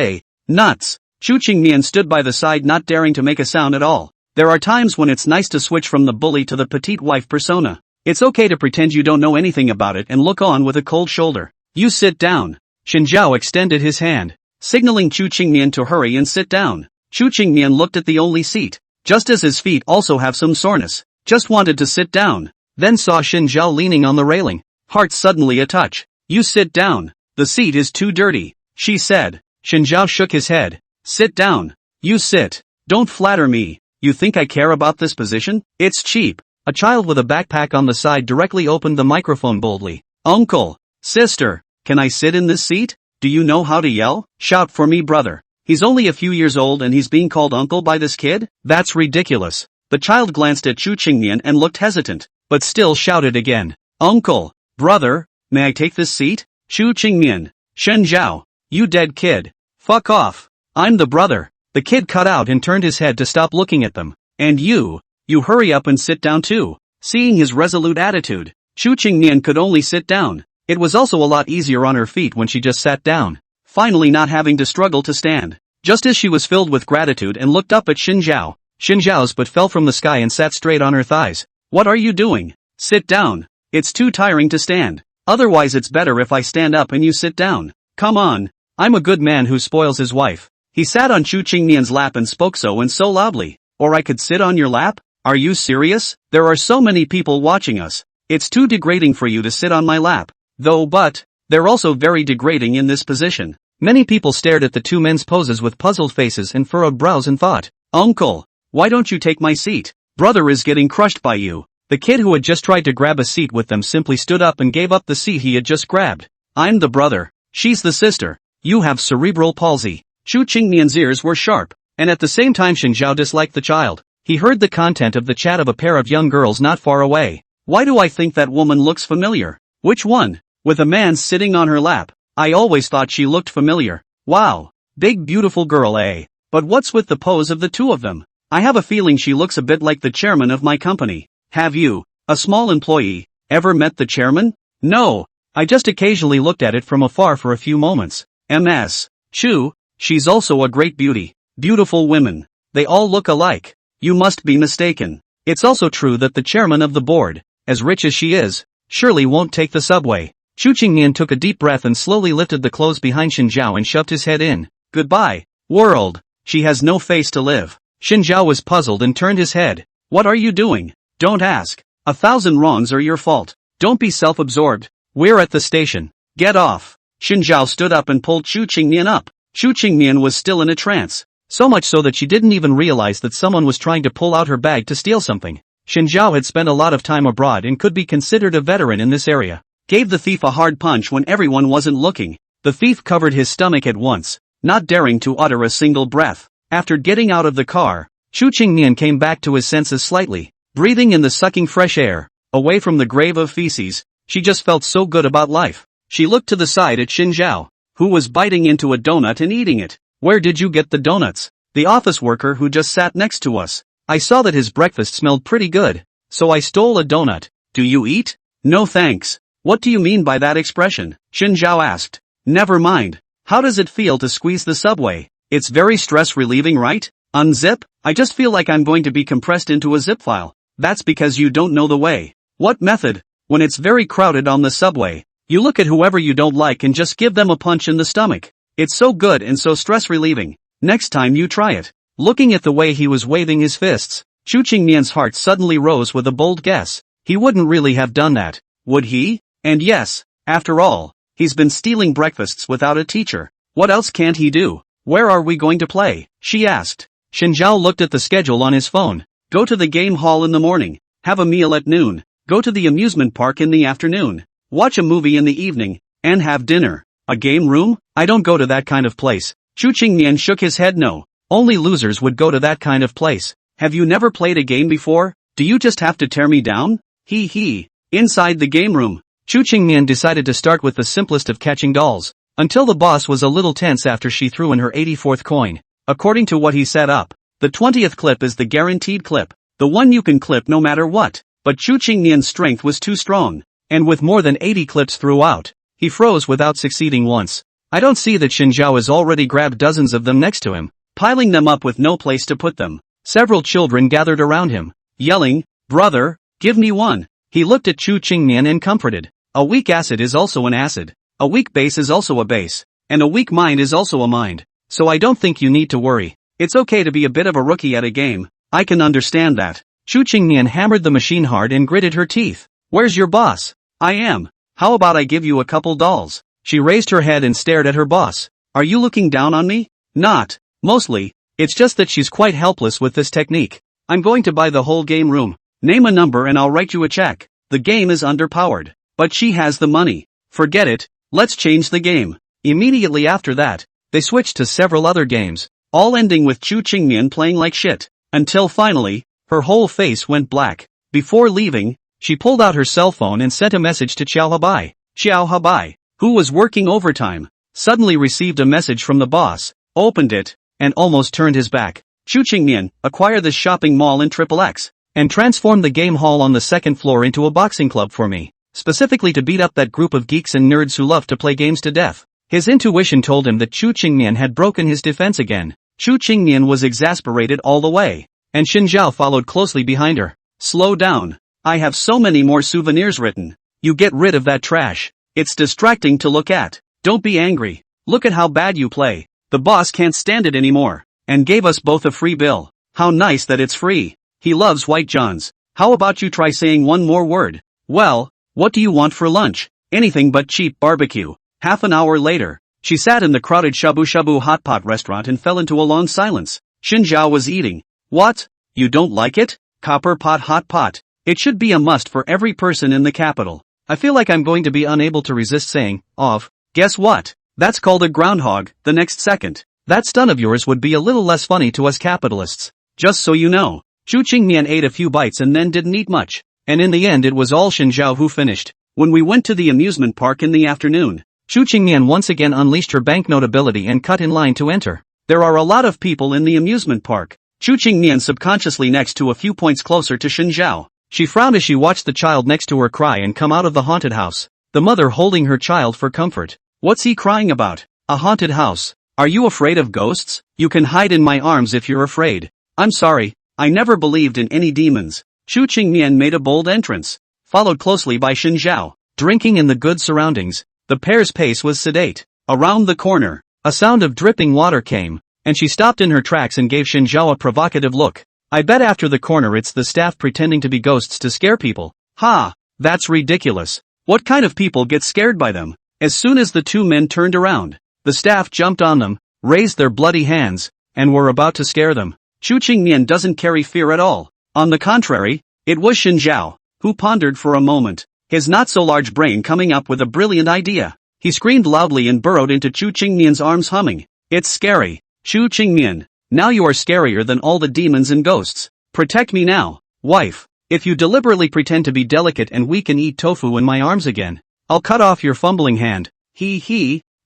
Nuts. Chu Qingmian stood by the side, not daring to make a sound at all. There are times when it's nice to switch from the bully to the petite wife persona. It's okay to pretend you don't know anything about it and look on with a cold shoulder. You sit down. Xin Zhao extended his hand, signaling Chu Qingmian to hurry and sit down. Chu Qingmian looked at the only seat, just as his feet also have some soreness, just wanted to sit down, then saw Xin Zhao leaning on the railing, heart suddenly a touch. You sit down. The seat is too dirty, she said. Xin Zhao shook his head. Sit down. You sit. Don't flatter me. You think I care about this position? It's cheap. A child with a backpack on the side directly opened the microphone boldly. Uncle, sister, can I sit in this seat? Do you know how to yell? Shout for me, brother. He's only a few years old and he's being called uncle by this kid? That's ridiculous. The child glanced at Chu Qingmian and looked hesitant, but still shouted again. Uncle, brother, may I take this seat? Chu Qingmian, Shen Zhao, you dead kid. Fuck off. I'm the brother. The kid cut out and turned his head to stop looking at them. And you hurry up and sit down too. Seeing his resolute attitude, Chu Qingmian could only sit down. It was also a lot easier on her feet when she just sat down, finally not having to struggle to stand. Just as she was filled with gratitude and looked up at Xin Zhao, Xin Zhao's butt fell from the sky and sat straight on her thighs. What are you doing? Sit down. It's too tiring to stand. Otherwise it's better if I stand up and you sit down. Come on. I'm a good man who spoils his wife. He sat on Chu Qingmian's lap and spoke so and so loudly. Or I could sit on your lap? Are you serious? There are so many people watching us. It's too degrading for you to sit on my lap. But they're also very degrading in this position. Many people stared at the two men's poses with puzzled faces and furrowed brows and thought, Uncle, why don't you take my seat? Brother is getting crushed by you. The kid who had just tried to grab a seat with them simply stood up and gave up the seat he had just grabbed. I'm the brother. She's the sister. You have cerebral palsy. Chu Qingnian's ears were sharp, and at the same time Shen Zhao disliked the child. He heard the content of the chat of a pair of young girls not far away. Why do I think that woman looks familiar? Which one? With a man sitting on her lap. I always thought she looked familiar. Wow. Big beautiful girl, eh? But what's with the pose of the two of them? I have a feeling she looks a bit like the chairman of my company. Have you, a small employee, ever met the chairman? No. I just occasionally looked at it from afar for a few moments. MS. Chu, she's also a great beauty. Beautiful women. They all look alike. You must be mistaken. It's also true that the chairman of the board, as rich as she is, surely won't take the subway. Chu Qingnian took a deep breath and slowly lifted the clothes behind Shen Zhao and shoved his head in. Goodbye, world. She has no face to live. Shen Zhao was puzzled and turned his head. What are you doing? Don't ask. 1,000 wrongs are your fault. Don't be self-absorbed. We're at the station. Get off. Shen Zhao stood up and pulled Chu Qingnian up. Chu Qingnian was still in a trance. So much so that she didn't even realize that someone was trying to pull out her bag to steal something. Shen Zhao had spent a lot of time abroad and could be considered a veteran in this area. Gave the thief a hard punch when everyone wasn't looking. The thief covered his stomach at once, not daring to utter a single breath. After getting out of the car, Chu Qingnian came back to his senses slightly. Breathing in the sucking fresh air, away from the grave of feces, she just felt so good about life. She looked to the side at Shen Zhao, who was biting into a donut and eating it. Where did you get the donuts? The office worker who just sat next to us. I saw that his breakfast smelled pretty good, so I stole a donut. Do you eat? No thanks. What do you mean by that expression? Shen Zhao asked. Never mind. How does it feel to squeeze the subway? It's very stress-relieving, right? Unzip? I just feel like I'm going to be compressed into a zip file. That's because you don't know the way. What method? When it's very crowded on the subway, you look at whoever you don't like and just give them a punch in the stomach. It's so good and so stress-relieving. Next time you try it. Looking at the way he was waving his fists, Chu Qingnian's heart suddenly rose with a bold guess. He wouldn't really have done that, would he? And yes, after all, he's been stealing breakfasts without a teacher. What else can't he do? Where are we going to play? She asked. Shen Zhao looked at the schedule on his phone. Go to the game hall in the morning. Have a meal at noon. Go to the amusement park in the afternoon. Watch a movie in the evening. And have dinner. A game room? I don't go to that kind of place. Chu Qingnian shook his head. No. Only losers would go to that kind of place. Have you never played a game before? Do you just have to tear me down? He. Inside the game room, Chu Qingnian decided to start with the simplest of catching dolls, until the boss was a little tense after she threw in her 84th coin. According to what he set up, the 20th clip is the guaranteed clip, the one you can clip no matter what. But Chu Qingnian's strength was too strong, and with more than 80 clips throughout, he froze without succeeding once. I don't see that Shen Zhao has already grabbed dozens of them next to him, piling them up with no place to put them. Several children gathered around him, yelling, Brother, give me one. He looked at Chu Qingnian and comforted. A weak acid is also an acid. A weak base is also a base. And a weak mind is also a mind. So I don't think you need to worry. It's okay to be a bit of a rookie at a game. I can understand that. Chu Qingnian hammered the machine hard and gritted her teeth. Where's your boss? I am. How about I give you a couple dolls? She raised her head and stared at her boss. Are you looking down on me? Not. Mostly. It's just that she's quite helpless with this technique. I'm going to buy the whole game room. Name a number and I'll write you a check. The game is underpowered. But she has the money. Forget it. Let's change the game. Immediately after that, they switched to several other games, all ending with Chu Qingnian playing like shit. Until finally, her whole face went black. Before leaving, she pulled out her cell phone and sent a message to Xiao Habai. Xiao Habai, who was working overtime, suddenly received a message from the boss, opened it, and almost turned his back. Chu Qingnian, acquire this shopping mall in XXX, and transform the game hall on the second floor into a boxing club for me, specifically to beat up that group of geeks and nerds who love to play games to death. His intuition told him that Chu Qingnian had broken his defense again. Chu Qingnian was exasperated all the way, and Shen Zhao followed closely behind her. Slow down. I have so many more souvenirs written. You get rid of that trash. It's distracting to look at. Don't be angry. Look at how bad you play. The boss can't stand it anymore, and gave us both a free bill. How nice that it's free. He loves white johns. How about you try saying one more word? Well, what do you want for lunch? Anything but cheap barbecue. Half an hour later, she sat in the crowded shabu shabu hot pot restaurant and fell into a long silence. Xinjiao was eating. What? You don't like it? Copper pot hot pot. It should be a must for every person in the capital. I feel like I'm going to be unable to resist saying, off. Guess what? That's called a groundhog, the next second. That stunt of yours would be a little less funny to us capitalists. Just so you know. Chu Qingmian ate a few bites and then didn't eat much. And in the end it was all Xinjiao who finished. When we went to the amusement park in the afternoon, Chu Qingmian once again unleashed her banknote ability and cut in line to enter. There are a lot of people in the amusement park. Chu Qingmian subconsciously next to a few points closer to Xinjiao. She frowned as she watched the child next to her cry and come out of the haunted house. The mother holding her child for comfort. What's he crying about? A haunted house. Are you afraid of ghosts? You can hide in my arms if you're afraid. I'm sorry, I never believed in any demons. Chu Qingmian made a bold entrance, followed closely by Xinjiao. Drinking in the good surroundings, the pair's pace was sedate. Around the corner, a sound of dripping water came, and she stopped in her tracks and gave Xinjiao a provocative look. I bet after the corner it's the staff pretending to be ghosts to scare people. Ha! That's ridiculous. What kind of people get scared by them? As soon as the two men turned around, the staff jumped on them, raised their bloody hands, and were about to scare them. Chu Qingmian doesn't carry fear at all. On the contrary, it was Xinjiao, who pondered for a moment, his not-so-large brain coming up with a brilliant idea. He screamed loudly and burrowed into Chu Qingmian's arms humming. It's scary. Chu Qingmian, now you are scarier than all the demons and ghosts. Protect me now, wife. If you deliberately pretend to be delicate and weak and eat tofu in my arms again, I'll cut off your fumbling hand.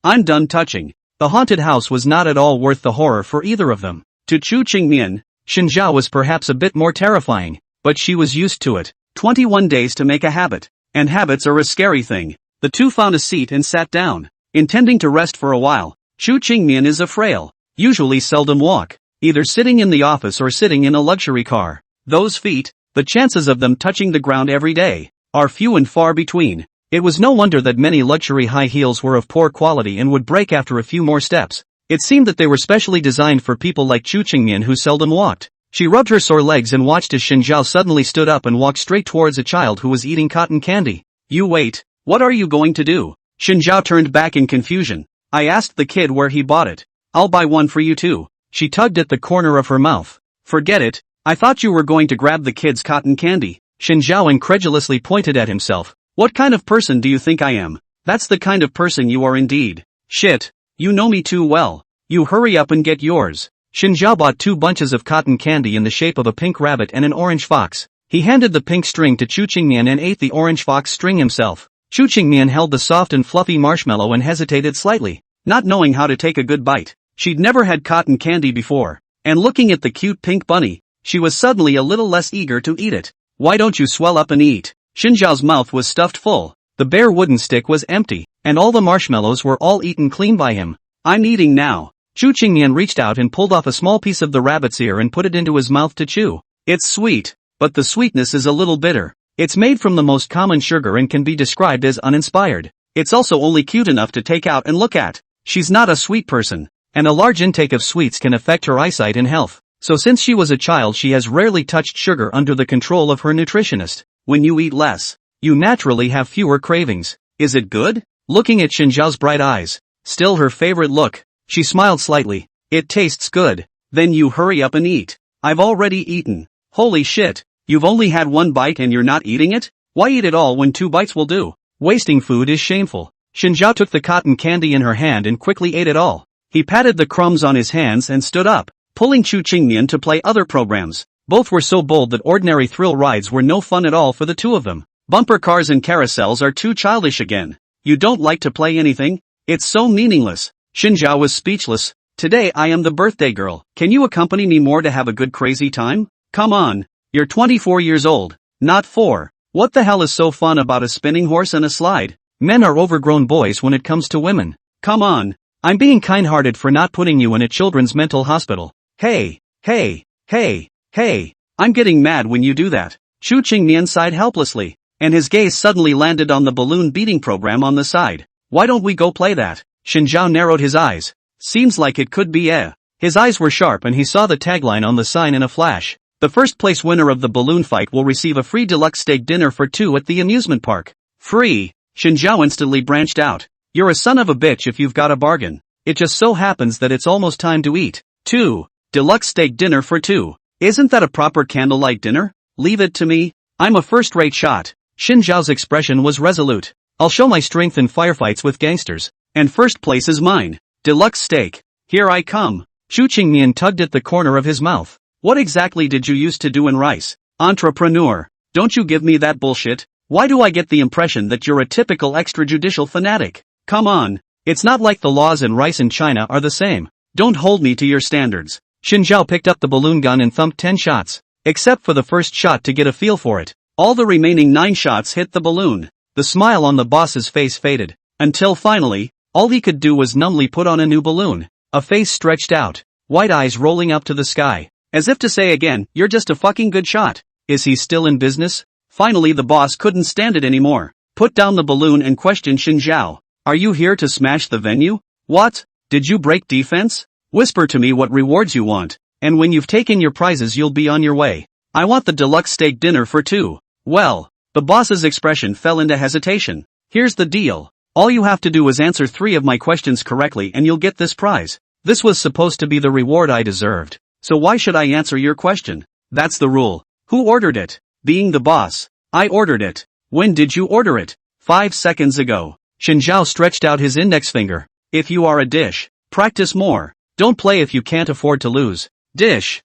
I'm done touching. The haunted house was not at all worth the horror for either of them. To Chu Qingmian, Xinjiao was perhaps a bit more terrifying, but she was used to it. 21 days to make a habit. And habits are a scary thing. The two found a seat and sat down, intending to rest for a while. Chu Qingmian is a frail, usually seldom walk, either sitting in the office or sitting in a luxury car. Those feet, the chances of them touching the ground every day, are few and far between. It was no wonder that many luxury high heels were of poor quality and would break after a few more steps. It seemed that they were specially designed for people like Chu Qingmian who seldom walked. She rubbed her sore legs and watched as Xinjiao suddenly stood up and walked straight towards a child who was eating cotton candy. You wait, what are you going to do? Xinjiao turned back in confusion. I asked the kid where he bought it. I'll buy one for you too. She tugged at the corner of her mouth. Forget it, I thought you were going to grab the kid's cotton candy. Xinjiao incredulously pointed at himself. What kind of person do you think I am? That's the kind of person you are indeed. Shit, you know me too well. You hurry up and get yours. Xinjiao bought 2 bunches of cotton candy in the shape of a pink rabbit and an orange fox. He handed the pink string to Chu Qingmian and ate the orange fox string himself. Chu Qingmian held the soft and fluffy marshmallow and hesitated slightly, not knowing how to take a good bite. She'd never had cotton candy before, and looking at the cute pink bunny, she was suddenly a little less eager to eat it. Why don't you swell up and eat? Xinjiao's mouth was stuffed full, the bare wooden stick was empty, and all the marshmallows were all eaten clean by him. I'm eating now. Chu Qingmian reached out and pulled off a small piece of the rabbit's ear and put it into his mouth to chew. It's sweet, but the sweetness is a little bitter. It's made from the most common sugar and can be described as uninspired. It's also only cute enough to take out and look at. She's not a sweet person, and a large intake of sweets can affect her eyesight and health. So since she was a child she has rarely touched sugar under the control of her nutritionist. When you eat less, you naturally have fewer cravings. Is it good? Looking at Xinjiao's bright eyes, still her favorite look, she smiled slightly. It tastes good. Then you hurry up and eat. I've already eaten. Holy shit, you've only had 1 bite and you're not eating it? Why eat it all when 2 bites will do? Wasting food is shameful. Xinjiao took the cotton candy in her hand and quickly ate it all. He patted the crumbs on his hands and stood up, pulling Chu Qingmian to play other programs. Both were so bold that ordinary thrill rides were no fun at all for the two of them. Bumper cars and carousels are too childish again. You don't like to play anything? It's so meaningless. Xinjiao was speechless. Today I am the birthday girl. Can you accompany me more to have a good crazy time? Come on. You're 24 years old, not 4. What the hell is so fun about a spinning horse and a slide? Men are overgrown boys when it comes to women. Come on. I'm being kind-hearted for not putting you in a children's mental hospital. Hey, I'm getting mad when you do that. Chu Qingmian sighed helplessly, and his gaze suddenly landed on the balloon beating program on the side. Why don't we go play that? Xinjiao narrowed his eyes. Seems like it could be His eyes were sharp and he saw the tagline on the sign in a flash. The first place winner of the balloon fight will receive a free deluxe steak dinner for 2 at the amusement park. Free! Shinjiao instantly branched out. You're a son of a bitch if you've got a bargain. It just so happens that it's almost time to eat. 2. Deluxe steak dinner for 2. Isn't that a proper candlelight dinner? Leave it to me. I'm a first-rate shot. Shinjiao's expression was resolute. I'll show my strength in firefights with gangsters. And first place is mine. Deluxe steak. Here I come. Chu Qingmian tugged at the corner of his mouth. What exactly did you used to do in rice? Entrepreneur. Don't you give me that bullshit. Why do I get the impression that you're a typical extrajudicial fanatic? Come on. It's not like the laws in rice in China are the same. Don't hold me to your standards. Shinjiao picked up the balloon gun and thumped 10 shots. Except for the first shot to get a feel for it. All the remaining 9 shots hit the balloon. The smile on the boss's face faded. Until finally, all he could do was numbly put on a new balloon. A face stretched out. White eyes rolling up to the sky. As if to say again, you're just a fucking good shot. Is he still in business? Finally the boss couldn't stand it anymore. Put down the balloon and questioned Shinjiao. Are you here to smash the venue? What? Did you break defense? Whisper to me what rewards you want. And when you've taken your prizes you'll be on your way. I want the deluxe steak dinner for 2. Well, the boss's expression fell into hesitation. Here's the deal. All you have to do is answer 3 of my questions correctly and you'll get this prize. This was supposed to be the reward I deserved. So why should I answer your question? That's the rule. Who ordered it? Being the boss. I ordered it. When did you order it? 5 seconds ago. Shinjiao stretched out his index finger. If you are a dish, practice more. Don't play if you can't afford to lose. Dish,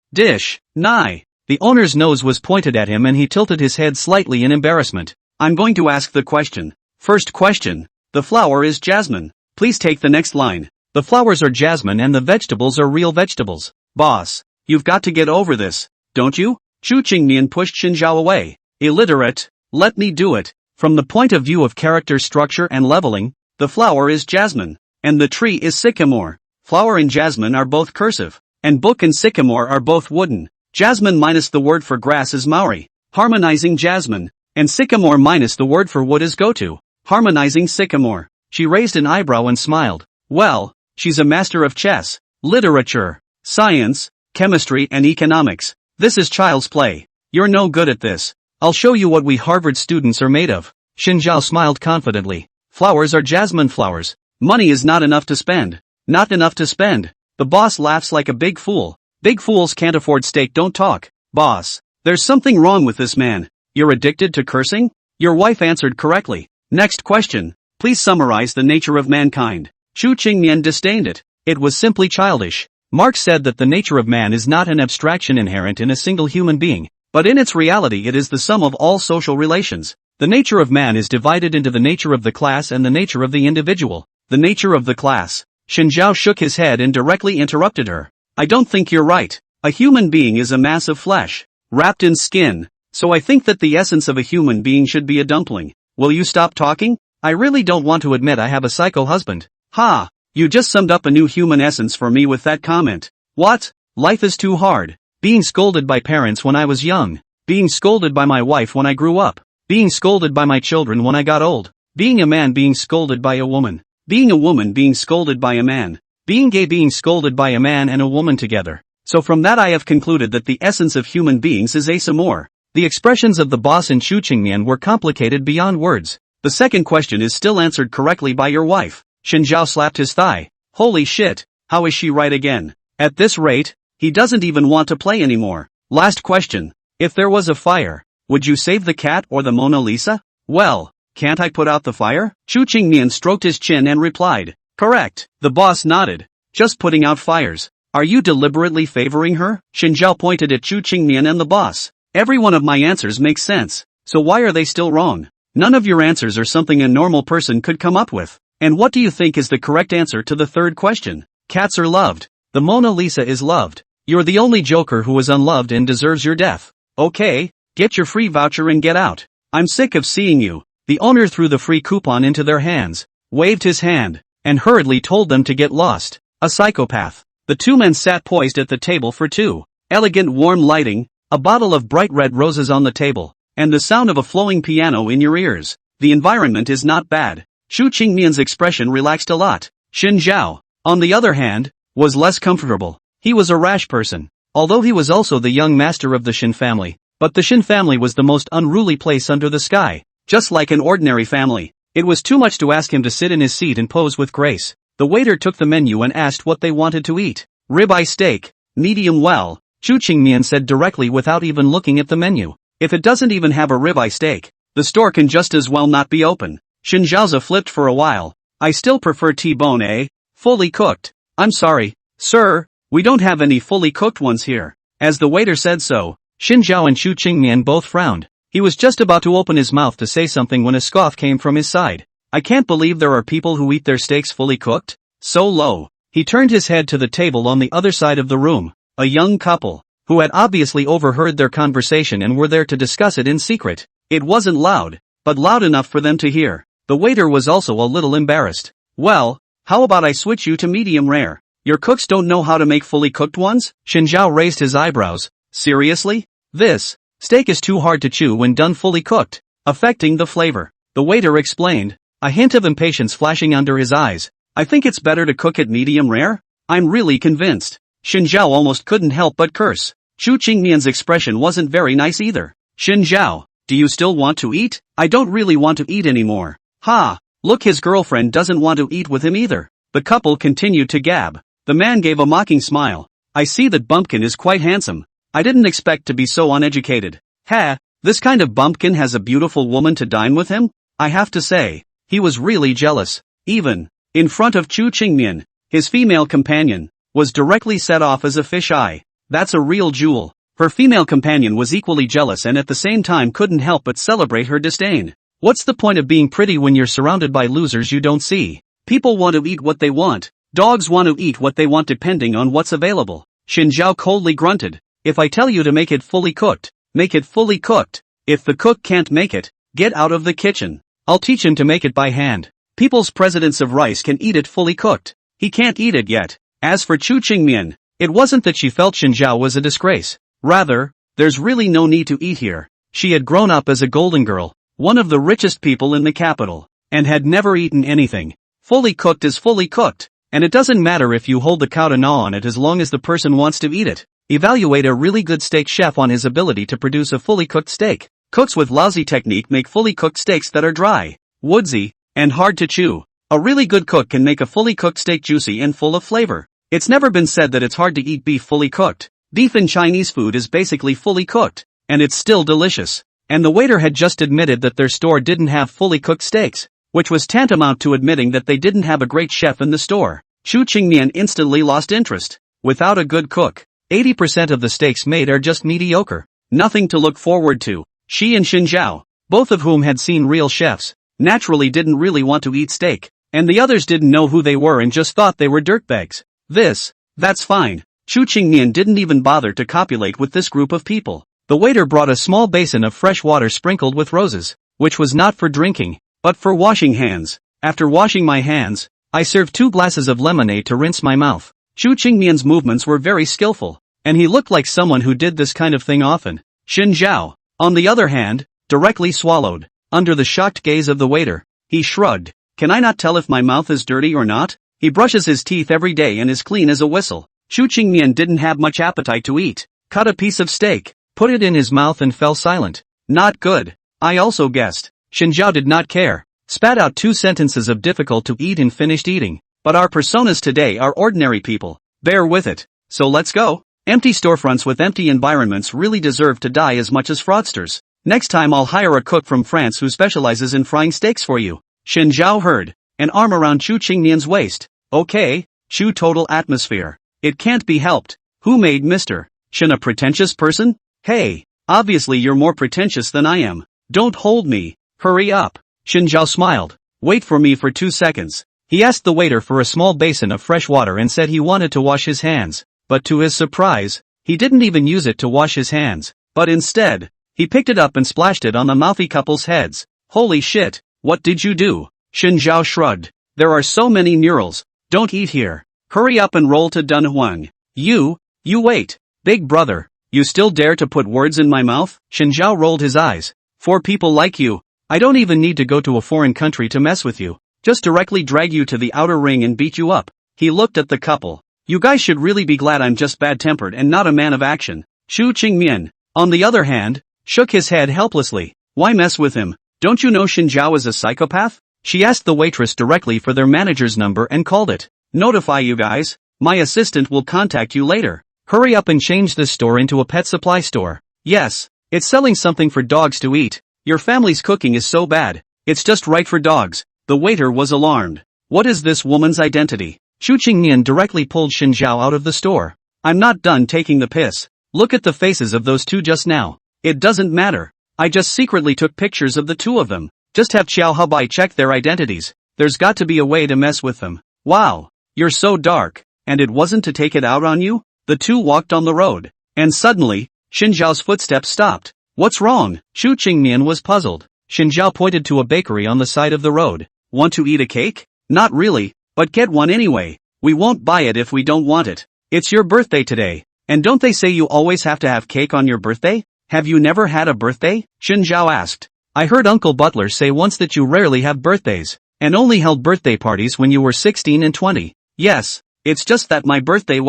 nigh. The owner's nose was pointed at him and he tilted his head slightly in embarrassment. I'm going to ask the question. First question. The flower is jasmine. Please take the next line. The flowers are jasmine and the vegetables are real vegetables. Boss, you've got to get over this, don't you? Chu Qingmian pushed Shinjiao away. Illiterate. Let me do it. From the point of view of character structure and leveling, the flower is jasmine. And the tree is sycamore. Flower and jasmine are both cursive. And book and sycamore are both wooden. Jasmine minus the word for grass is Maori. Harmonizing jasmine. And sycamore minus the word for wood is goto. Harmonizing sycamore. She raised an eyebrow and smiled. Well, she's a master of chess, literature, science, chemistry and economics. This is child's play. You're no good at this. I'll show you what we Harvard students are made of. Shinjiao smiled confidently. Flowers are jasmine flowers. Money is not enough to spend. Not enough to spend. The boss laughs like a big fool. Big fools can't afford steak, don't talk. Boss, there's something wrong with this man. You're addicted to cursing? Your wife answered correctly. Next question. Please summarize the nature of mankind. Chu Qingmian disdained it. It was simply childish. Marx said that the nature of man is not an abstraction inherent in a single human being, but in its reality it is the sum of all social relations. The nature of man is divided into the nature of the class and the nature of the individual. The nature of the class. Shinjiao shook his head and directly interrupted her. I don't think you're right. A human being is a mass of flesh, wrapped in skin, so I think that the essence of a human being should be a dumpling. Will you stop talking? I really don't want to admit I have a psycho husband. Ha! You just summed up a new human essence for me with that comment. What? Life is too hard. Being scolded by parents when I was young. Being scolded by my wife when I grew up. Being scolded by my children when I got old. Being a man being scolded by a woman. Being a woman being scolded by a man. Being gay being scolded by a man and a woman together. So from that I have concluded that the essence of human beings is asamor. The expressions of the boss and Chu Qingmian were complicated beyond words. The second question is still answered correctly by your wife. Shinjiao slapped his thigh. Holy shit, how is she right again? At this rate, he doesn't even want to play anymore. Last question. If there was a fire, would you save the cat or the Mona Lisa? Well, can't I put out the fire? Chu Qingmian stroked his chin and replied. Correct. The boss nodded. Just putting out fires. Are you deliberately favoring her? Shinjiao pointed at Chu Qingmian and the boss. Every one of my answers makes sense. So why are they still wrong? None of your answers are something a normal person could come up with. And what do you think is the correct answer to the third question? Cats are loved. The Mona Lisa is loved. You're the only joker who is unloved and deserves your death. Okay, get your free voucher and get out. I'm sick of seeing you. The owner threw the free coupon into their hands, waved his hand, and hurriedly told them to get lost. A psychopath. The two men sat poised at the table for two. Elegant warm lighting, a bottle of bright red roses on the table, and the sound of a flowing piano in your ears. The environment is not bad. Chu Qingmian's expression relaxed a lot. Shinjiao, on the other hand, was less comfortable. He was a rash person. although he was also the young master of the Shin family. But the Shin family was the most unruly place under the sky. Just like an ordinary family, it was too much to ask him to sit in his seat and pose with grace. The waiter took the menu and asked what they wanted to eat. Ribeye steak, medium well, Chu Qingmian said directly without even looking at the menu. If it doesn't even have a ribeye steak, the store can just as well not be open. Shin Zhaozi flipped for a while. I still prefer T-bone, eh? Fully cooked. I'm sorry, sir, we don't have any fully cooked ones here. As the waiter said so, Shin Zhao and Chu Qingmian both frowned. He was just about to open his mouth to say something when a scoff came from his side. I can't believe there are people who eat their steaks fully cooked. So low. He turned his head to the table on the other side of the room. A young couple, who had obviously overheard their conversation and were there to discuss it in secret. It wasn't loud, but loud enough for them to hear. The waiter was also a little embarrassed. Well, how about I switch you to medium rare? Your cooks don't know how to make fully cooked ones? Shin Zhao raised his eyebrows. Seriously? This steak is too hard to chew when done fully cooked, affecting the flavor. The waiter explained, a hint of impatience flashing under his eyes. I think it's better to cook it medium rare? I'm really convinced. Shin Zhao almost couldn't help but curse. Chu Qingmian's expression wasn't very nice either. Shin Zhao, do you still want to eat? I don't really want to eat anymore. Ha! Look, his girlfriend doesn't want to eat with him either. The couple continued to gab. The man gave a mocking smile. I see that Bumpkin is quite handsome. I didn't expect to be so uneducated. Ha! This kind of bumpkin has a beautiful woman to dine with him? I have to say, he was really jealous. Even in front of Chu Qingmian, his female companion was directly set off as a fisheye. That's a real jewel. Her female companion was equally jealous and at the same time couldn't help but celebrate her disdain. What's the point of being pretty when you're surrounded by losers you don't see? People want to eat what they want. Dogs want to eat what they want depending on what's available. Shin Zhao coldly grunted. If I tell you to make it fully cooked, make it fully cooked. If the cook can't make it, get out of the kitchen. I'll teach him to make it by hand. People's presidents of rice can eat it fully cooked. He can't eat it yet. As for Chu Qingmian, it wasn't that she felt Shin Zhao was a disgrace. Rather, there's really no need to eat here. She had grown up as a golden girl, one of the richest people in the capital, and had never eaten anything. Fully cooked is fully cooked, and it doesn't matter if you hold the cow to gnaw on it as long as the person wants to eat it. Evaluate a really good steak chef on his ability to produce a fully cooked steak. Cooks with lousy technique make fully cooked steaks that are dry, woodsy, and hard to chew. A really good cook can make a fully cooked steak juicy and full of flavor. It's never been said that it's hard to eat beef fully cooked. Beef in Chinese food is basically fully cooked, and it's still delicious. And the waiter had just admitted that their store didn't have fully cooked steaks, which was tantamount to admitting that they didn't have a great chef in the store. Chu Qingmian instantly lost interest. Without a good cook, 80% of the steaks made are just mediocre. Nothing to look forward to. She and Shin Zhao, both of whom had seen real chefs, naturally didn't really want to eat steak, and the others didn't know who they were and just thought they were dirtbags. That's fine. Chu Qingmian didn't even bother to copulate with this group of people. The waiter brought a small basin of fresh water sprinkled with roses, which was not for drinking, but for washing hands. After washing my hands, I served 2 glasses of lemonade to rinse my mouth. Chu Qingmian's movements were very skillful, and he looked like someone who did this kind of thing often. Shin Zhao, on the other hand, directly swallowed. Under the shocked gaze of the waiter, he shrugged. Can I not tell if my mouth is dirty or not? He brushes his teeth every day and is clean as a whistle. Chu Qingmian didn't have much appetite to eat. Cut a piece of steak, put it in his mouth and fell silent. Not good. I also guessed. Shin Zhao did not care. Spat out 2 sentences of difficult to eat and finished eating. But our personas today are ordinary people. Bear with it. So let's go. Empty storefronts with empty environments really deserve to die as much as fraudsters. Next time I'll hire a cook from France who specializes in frying steaks for you. Shin Zhao heard, an arm around Chu Qingmian's waist. Okay, Chu total atmosphere. It can't be helped. Who made Mr. Shin a pretentious person? Hey, obviously you're more pretentious than I am. Don't hold me. Hurry up. Shin Zhao smiled. Wait for me for 2 seconds. He asked the waiter for a small basin of fresh water and said he wanted to wash his hands. But to his surprise, he didn't even use it to wash his hands. But instead, he picked it up and splashed it on the mouthy couple's heads. Holy shit, what did you do? Shin Zhao shrugged. There are so many murals. Don't eat here. Hurry up and roll to Dunhuang. You wait. Big brother, you still dare to put words in my mouth? Shin Zhao rolled his eyes. For people like you, I don't even need to go to a foreign country to mess with you. Just directly drag you to the outer ring and beat you up. He looked at the couple. You guys should really be glad I'm just bad-tempered and not a man of action. Xu Qingmian, on the other hand, shook his head helplessly. Why mess with him? Don't you know Xinjiao is a psychopath? She asked the waitress directly for their manager's number and called it. Notify you guys. My assistant will contact you later. Hurry up and change this store into a pet supply store. Yes, it's selling something for dogs to eat. Your family's cooking is so bad. It's just right for dogs. The waiter was alarmed. What is this woman's identity? Xu Qingnian directly pulled Xinjiao out of the store. I'm not done taking the piss. Look at the faces of those two just now. It doesn't matter. I just secretly took pictures of the two of them. Just have Xiao Habai check their identities. There's got to be a way to mess with them. Wow. You're so dark. And it wasn't to take it out on you? The two walked on the road. And suddenly, Xinjiao's footsteps stopped. What's wrong? Xu Qingmian was puzzled. Xinjiao pointed to a bakery on the side of the road. Want to eat a cake? Not really, but get one anyway. We won't buy it if we don't want it. It's your birthday today. And don't they say you always have to have cake on your birthday? Have you never had a birthday? Xinjiao asked. I heard Uncle Butler say once that you rarely have birthdays, and only held birthday parties when you were 16 and 20. Yes, it's just that my birthday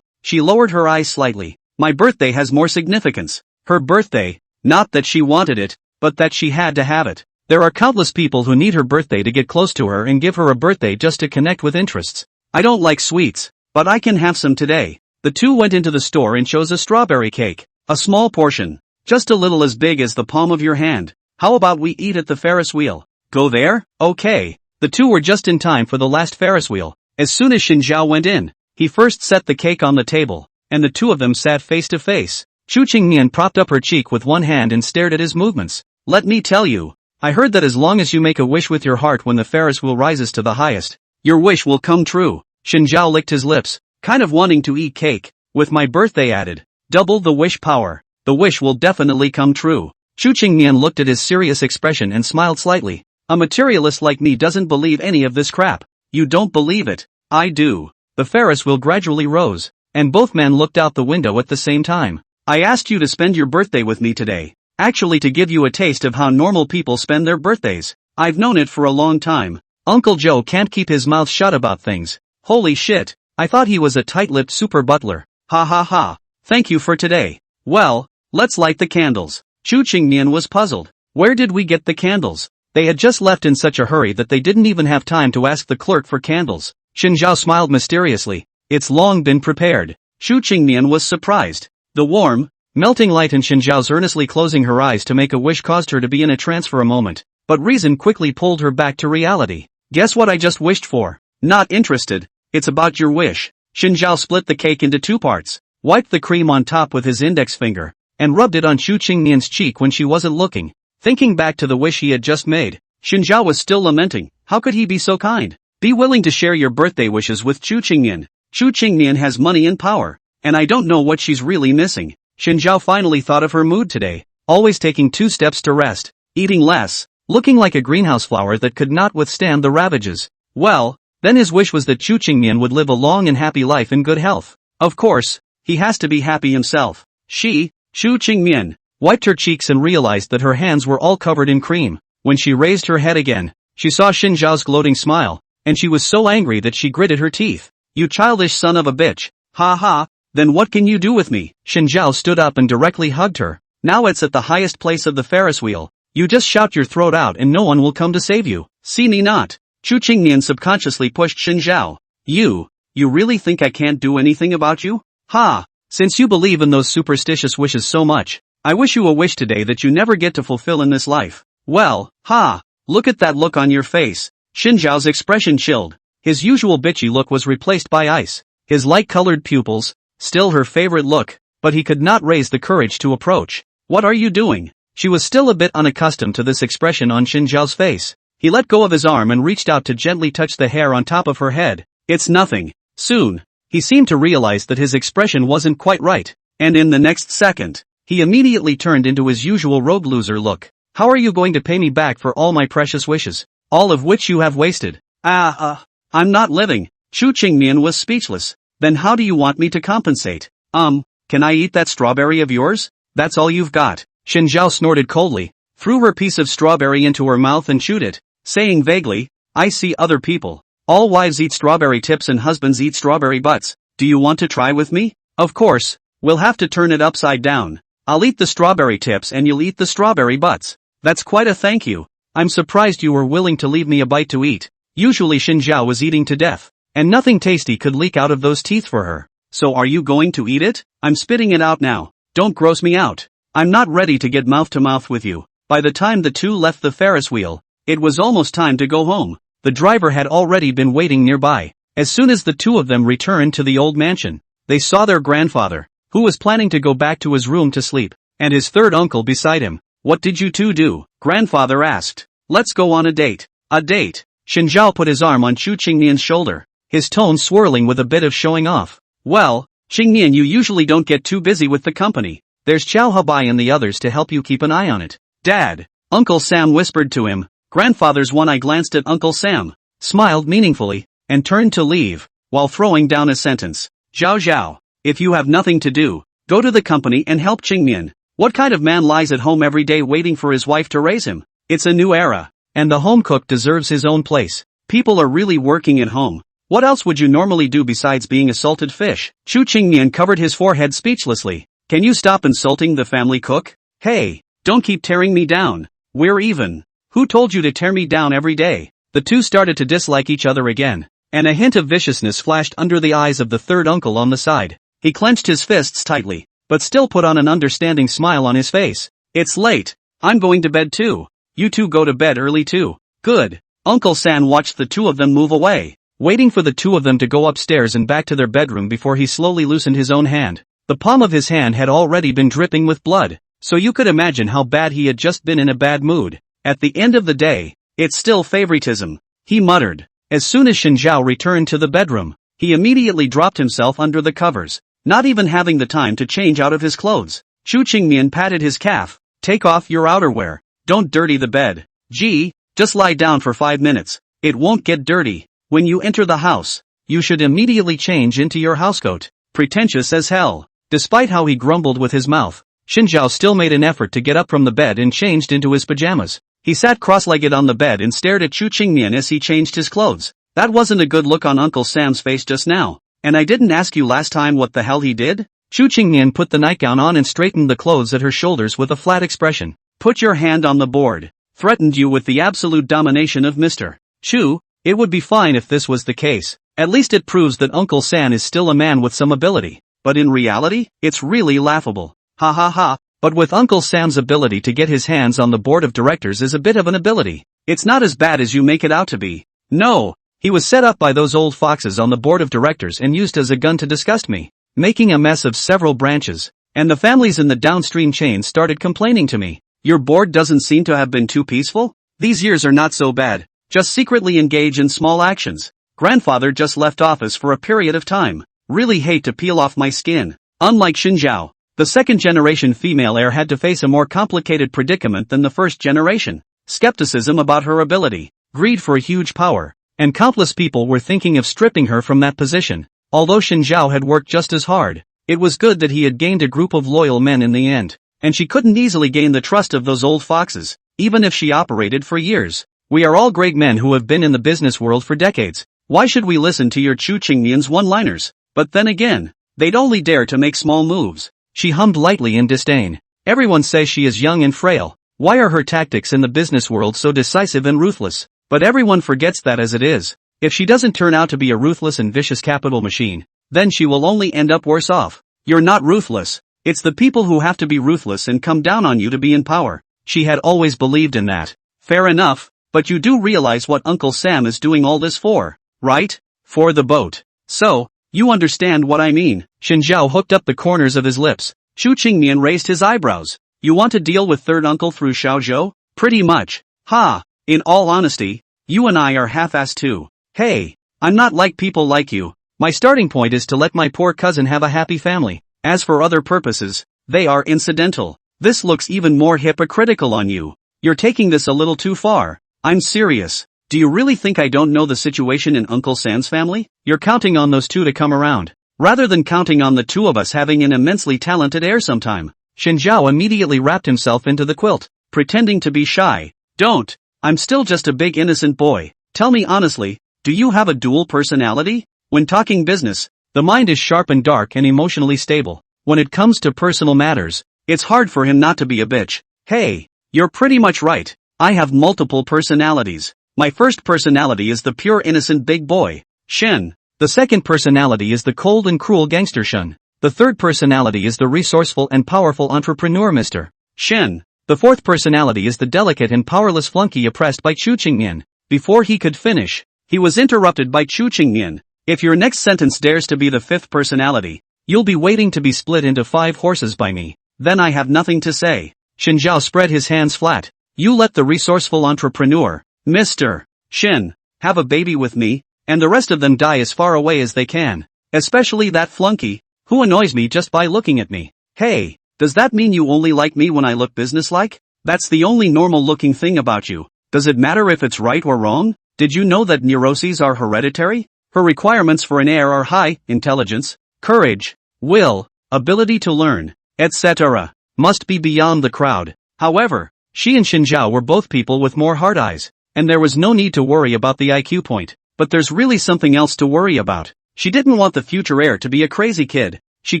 she lowered her eyes slightly. My birthday has more significance. Her birthday, not that she wanted it, but that she had to have it. There are countless people who need her birthday to get close to her and give her a birthday just to connect with interests. I don't like sweets, but I can have some today. The two went into the store and chose a strawberry cake. A small portion, just a little as big as the palm of your hand. How about we eat at the Ferris wheel? Go there? Okay. The two were just in time for the last Ferris wheel. As soon as Xinjiao went in, he first set the cake on the table, and the two of them sat face to face. Xu Qingmian propped up her cheek with one hand and stared at his movements. Let me tell you, I heard that as long as you make a wish with your heart when the Ferris wheel rises to the highest, your wish will come true. Xinjiao licked his lips, kind of wanting to eat cake. With my birthday added, double the wish power. The wish will definitely come true. Xu Qingmian looked at his serious expression and smiled slightly. A materialist like me doesn't believe any of this crap. You don't believe it? I do. The Ferris wheel gradually rose, and both men looked out the window at the same time. I asked you to spend your birthday with me today. Actually to give you a taste of how normal people spend their birthdays. I've known it for a long time. Uncle Joe can't keep his mouth shut about things. Holy shit. I thought he was a tight-lipped super butler. Ha ha ha. Thank you for today. Well, let's light the candles. Xu Qingmian was puzzled. Where did we get the candles? They had just left in such a hurry that they didn't even have time to ask the clerk for candles. Xinjiao smiled mysteriously. It's long been prepared. Xu Qingmian was surprised. The warm, melting light in Xinjiao's earnestly closing her eyes to make a wish caused her to be in a trance for a moment, but reason quickly pulled her back to reality. Guess what I just wished for? Not interested. It's about your wish. Xinjiao split the cake into two parts, wiped the cream on top with his index finger, and rubbed it on Xu Qingmian's cheek when she wasn't looking. Thinking back to the wish he had just made, Xinjiao was still lamenting. How could he be so kind? Be willing to share your birthday wishes with Xu Qingmian. Xu Qingmian has money and power, and I don't know what she's really missing. Xinjiao finally thought of her mood today, always taking 2 steps to rest, eating less, looking like a greenhouse flower that could not withstand the ravages. Well, then his wish was that Xu Qingmian would live a long and happy life in good health. Of course, he has to be happy himself. Xu Qingmian, wiped her cheeks and realized that her hands were all covered in cream. When she raised her head again, she saw Xinjiao's gloating smile, and she was so angry that she gritted her teeth. You childish son of a bitch. Ha ha, then what can you do with me? Xinjiao stood up and directly hugged her. Now it's at the highest place of the Ferris wheel. You just shout your throat out and no one will come to save you. See me not. Xu Qingmian subconsciously pushed Xinjiao. You really think I can't do anything about you? Ha! Since you believe in those superstitious wishes so much, I wish you a wish today that you never get to fulfill in this life. Well, ha! Look at that look on your face. Xinjiao's expression chilled. His usual bitchy look was replaced by ice. His light-colored pupils, still her favorite look, but he could not raise the courage to approach. What are you doing? She was still a bit unaccustomed to this expression on Xinjiao's face. He let go of his arm and reached out to gently touch the hair on top of her head. It's nothing. Soon, he seemed to realize that his expression wasn't quite right, and in the next second, he immediately turned into his usual rogue loser look. How are you going to pay me back for all my precious wishes? All of which you have wasted. I'm not living. Xu Qingmian was speechless. Then how do you want me to compensate? Can I eat that strawberry of yours? That's all you've got. Xinjiao snorted coldly, threw her piece of strawberry into her mouth and chewed it, saying vaguely, I see other people. All wives eat strawberry tips and husbands eat strawberry butts. Do you want to try with me? Of course, we'll have to turn it upside down. I'll eat the strawberry tips and you'll eat the strawberry butts. That's quite a thank you. I'm surprised you were willing to leave me a bite to eat. Usually Xinjiao was eating to death, and nothing tasty could leak out of those teeth for her. So are you going to eat it? I'm spitting it out now. Don't gross me out. I'm not ready to get mouth to mouth with you. By the time the two left the Ferris wheel, it was almost time to go home. The driver had already been waiting nearby. As soon as the two of them returned to the old mansion, they saw their grandfather, who was planning to go back to his room to sleep, and his third uncle beside him. What did you two do? Grandfather asked. Let's go on a date. A date? Xinjiao put his arm on Chu Qingnian's shoulder, his tone swirling with a bit of showing off. Well, Qingnian, you usually don't get too busy with the company. There's Chow Habai and the others to help you keep an eye on it. Dad, Uncle Sam whispered to him. Grandfather's one eye glanced at Uncle Sam, smiled meaningfully, and turned to leave, while throwing down a sentence. Zhao Zhao, if you have nothing to do, go to the company and help Qingnian. What kind of man lies at home every day waiting for his wife to raise him? It's a new era, and the home cook deserves his own place. People are really working at home. What else would you normally do besides being a salted fish? Chu Qingnian covered his forehead speechlessly. Can you stop insulting the family cook? Hey, don't keep tearing me down. We're even. Who told you to tear me down every day? The two started to dislike each other again, and a hint of viciousness flashed under the eyes of the third uncle on the side. He clenched his fists tightly, but still put on an understanding smile on his face. It's late. I'm going to bed too. You two go to bed early too. Good. Uncle San watched the two of them move away, waiting for the two of them to go upstairs and back to their bedroom before he slowly loosened his own hand. The palm of his hand had already been dripping with blood, so you could imagine how bad he had just been in a bad mood. At the end of the day, it's still favoritism, he muttered. As soon as Xinjiao returned to the bedroom, he immediately dropped himself under the covers, not even having the time to change out of his clothes. Chu Qingmian patted his calf. Take off your outerwear. Don't dirty the bed. Gee, just lie down for 5 minutes. It won't get dirty. When you enter the house, you should immediately change into your housecoat. Pretentious as hell. Despite how he grumbled with his mouth, Xinjiao still made an effort to get up from the bed and changed into his pajamas. He sat cross-legged on the bed and stared at Chu Qingmian as he changed his clothes. That wasn't a good look on Uncle Sam's face just now. And I didn't ask you last time what the hell he did? Chu Qingmian put the nightgown on and straightened the clothes at her shoulders with a flat expression. Put your hand on the board. Threatened you with the absolute domination of Mr. Chu. It would be fine if this was the case. At least it proves that Uncle San is still a man with some ability. But in reality, it's really laughable. Ha ha ha. But with Uncle Sam's ability to get his hands on the board of directors is a bit of an ability. It's not as bad as you make it out to be. No, he was set up by those old foxes on the board of directors and used as a gun to disgust me, making a mess of several branches, and the families in the downstream chain started complaining to me. Your board doesn't seem to have been too peaceful? These years are not so bad, just secretly engage in small actions. Grandfather just left office for a period of time. Really hate to peel off my skin. Unlike Xinjiao, the second-generation female heir had to face a more complicated predicament than the first generation. Skepticism about her ability, greed for a huge power, and countless people were thinking of stripping her from that position. Although Xinjiao had worked just as hard, it was good that he had gained a group of loyal men in the end, and she couldn't easily gain the trust of those old foxes, even if she operated for years. We are all great men who have been in the business world for decades. Why should we listen to your Chu Qingmian's one-liners? But then again, they'd only dare to make small moves. She hummed lightly in disdain. Everyone says she is young and frail. Why are her tactics in the business world so decisive and ruthless? But everyone forgets that as it is. If she doesn't turn out to be a ruthless and vicious capital machine, then she will only end up worse off. You're not ruthless. It's the people who have to be ruthless and come down on you to be in power. She had always believed in that. Fair enough, but you do realize what Uncle Sam is doing all this for, right? For the boat. So, you understand what I mean. Xinjiao hooked up the corners of his lips. Chu Qingmian raised his eyebrows. You want to deal with third uncle through Xiaozhou? Pretty much. Ha! In all honesty, you and I are half-assed too. Hey, I'm not like people like you. My starting point is to let my poor cousin have a happy family. As for other purposes, they are incidental. This looks even more hypocritical on you. You're taking this a little too far. I'm serious. Do you really think I don't know the situation in Uncle Sam's family? You're counting on those two to come around, rather than counting on the two of us having an immensely talented heir sometime. Xinjiao immediately wrapped himself into the quilt, pretending to be shy. Don't. I'm still just a big innocent boy. Tell me honestly, do you have a dual personality? When talking business, The mind is sharp and dark and emotionally stable. When it comes to personal matters, it's hard for him not to be a bitch. Hey, you're pretty much right. I have multiple personalities. My first personality is the pure innocent big boy, Shin. The second personality is the cold and cruel gangster Shun. The third personality is the resourceful and powerful entrepreneur Mr. Shin. The fourth personality is the delicate and powerless flunky oppressed by Chu Qingmian. Before he could finish, he was interrupted by Chu Qingmian. If your next sentence dares to be the fifth personality, you'll be waiting to be split into 5 horses by me. Then I have nothing to say. Shin Zhao spread his hands flat. You let the resourceful entrepreneur, Mr. Shin, have a baby with me, and the rest of them die as far away as they can. Especially that flunky, who annoys me just by looking at me. Hey, does that mean you only like me when I look businesslike? That's the only normal looking thing about you. Does it matter if it's right or wrong? Did you know that neuroses are hereditary? Her requirements for an heir are high: intelligence, courage, will, ability to learn, etc. Must be beyond the crowd. However, she and Xin Zhao were both people with more hard eyes, and there was no need to worry about the IQ point. But there's really something else to worry about. She didn't want the future heir to be a crazy kid. She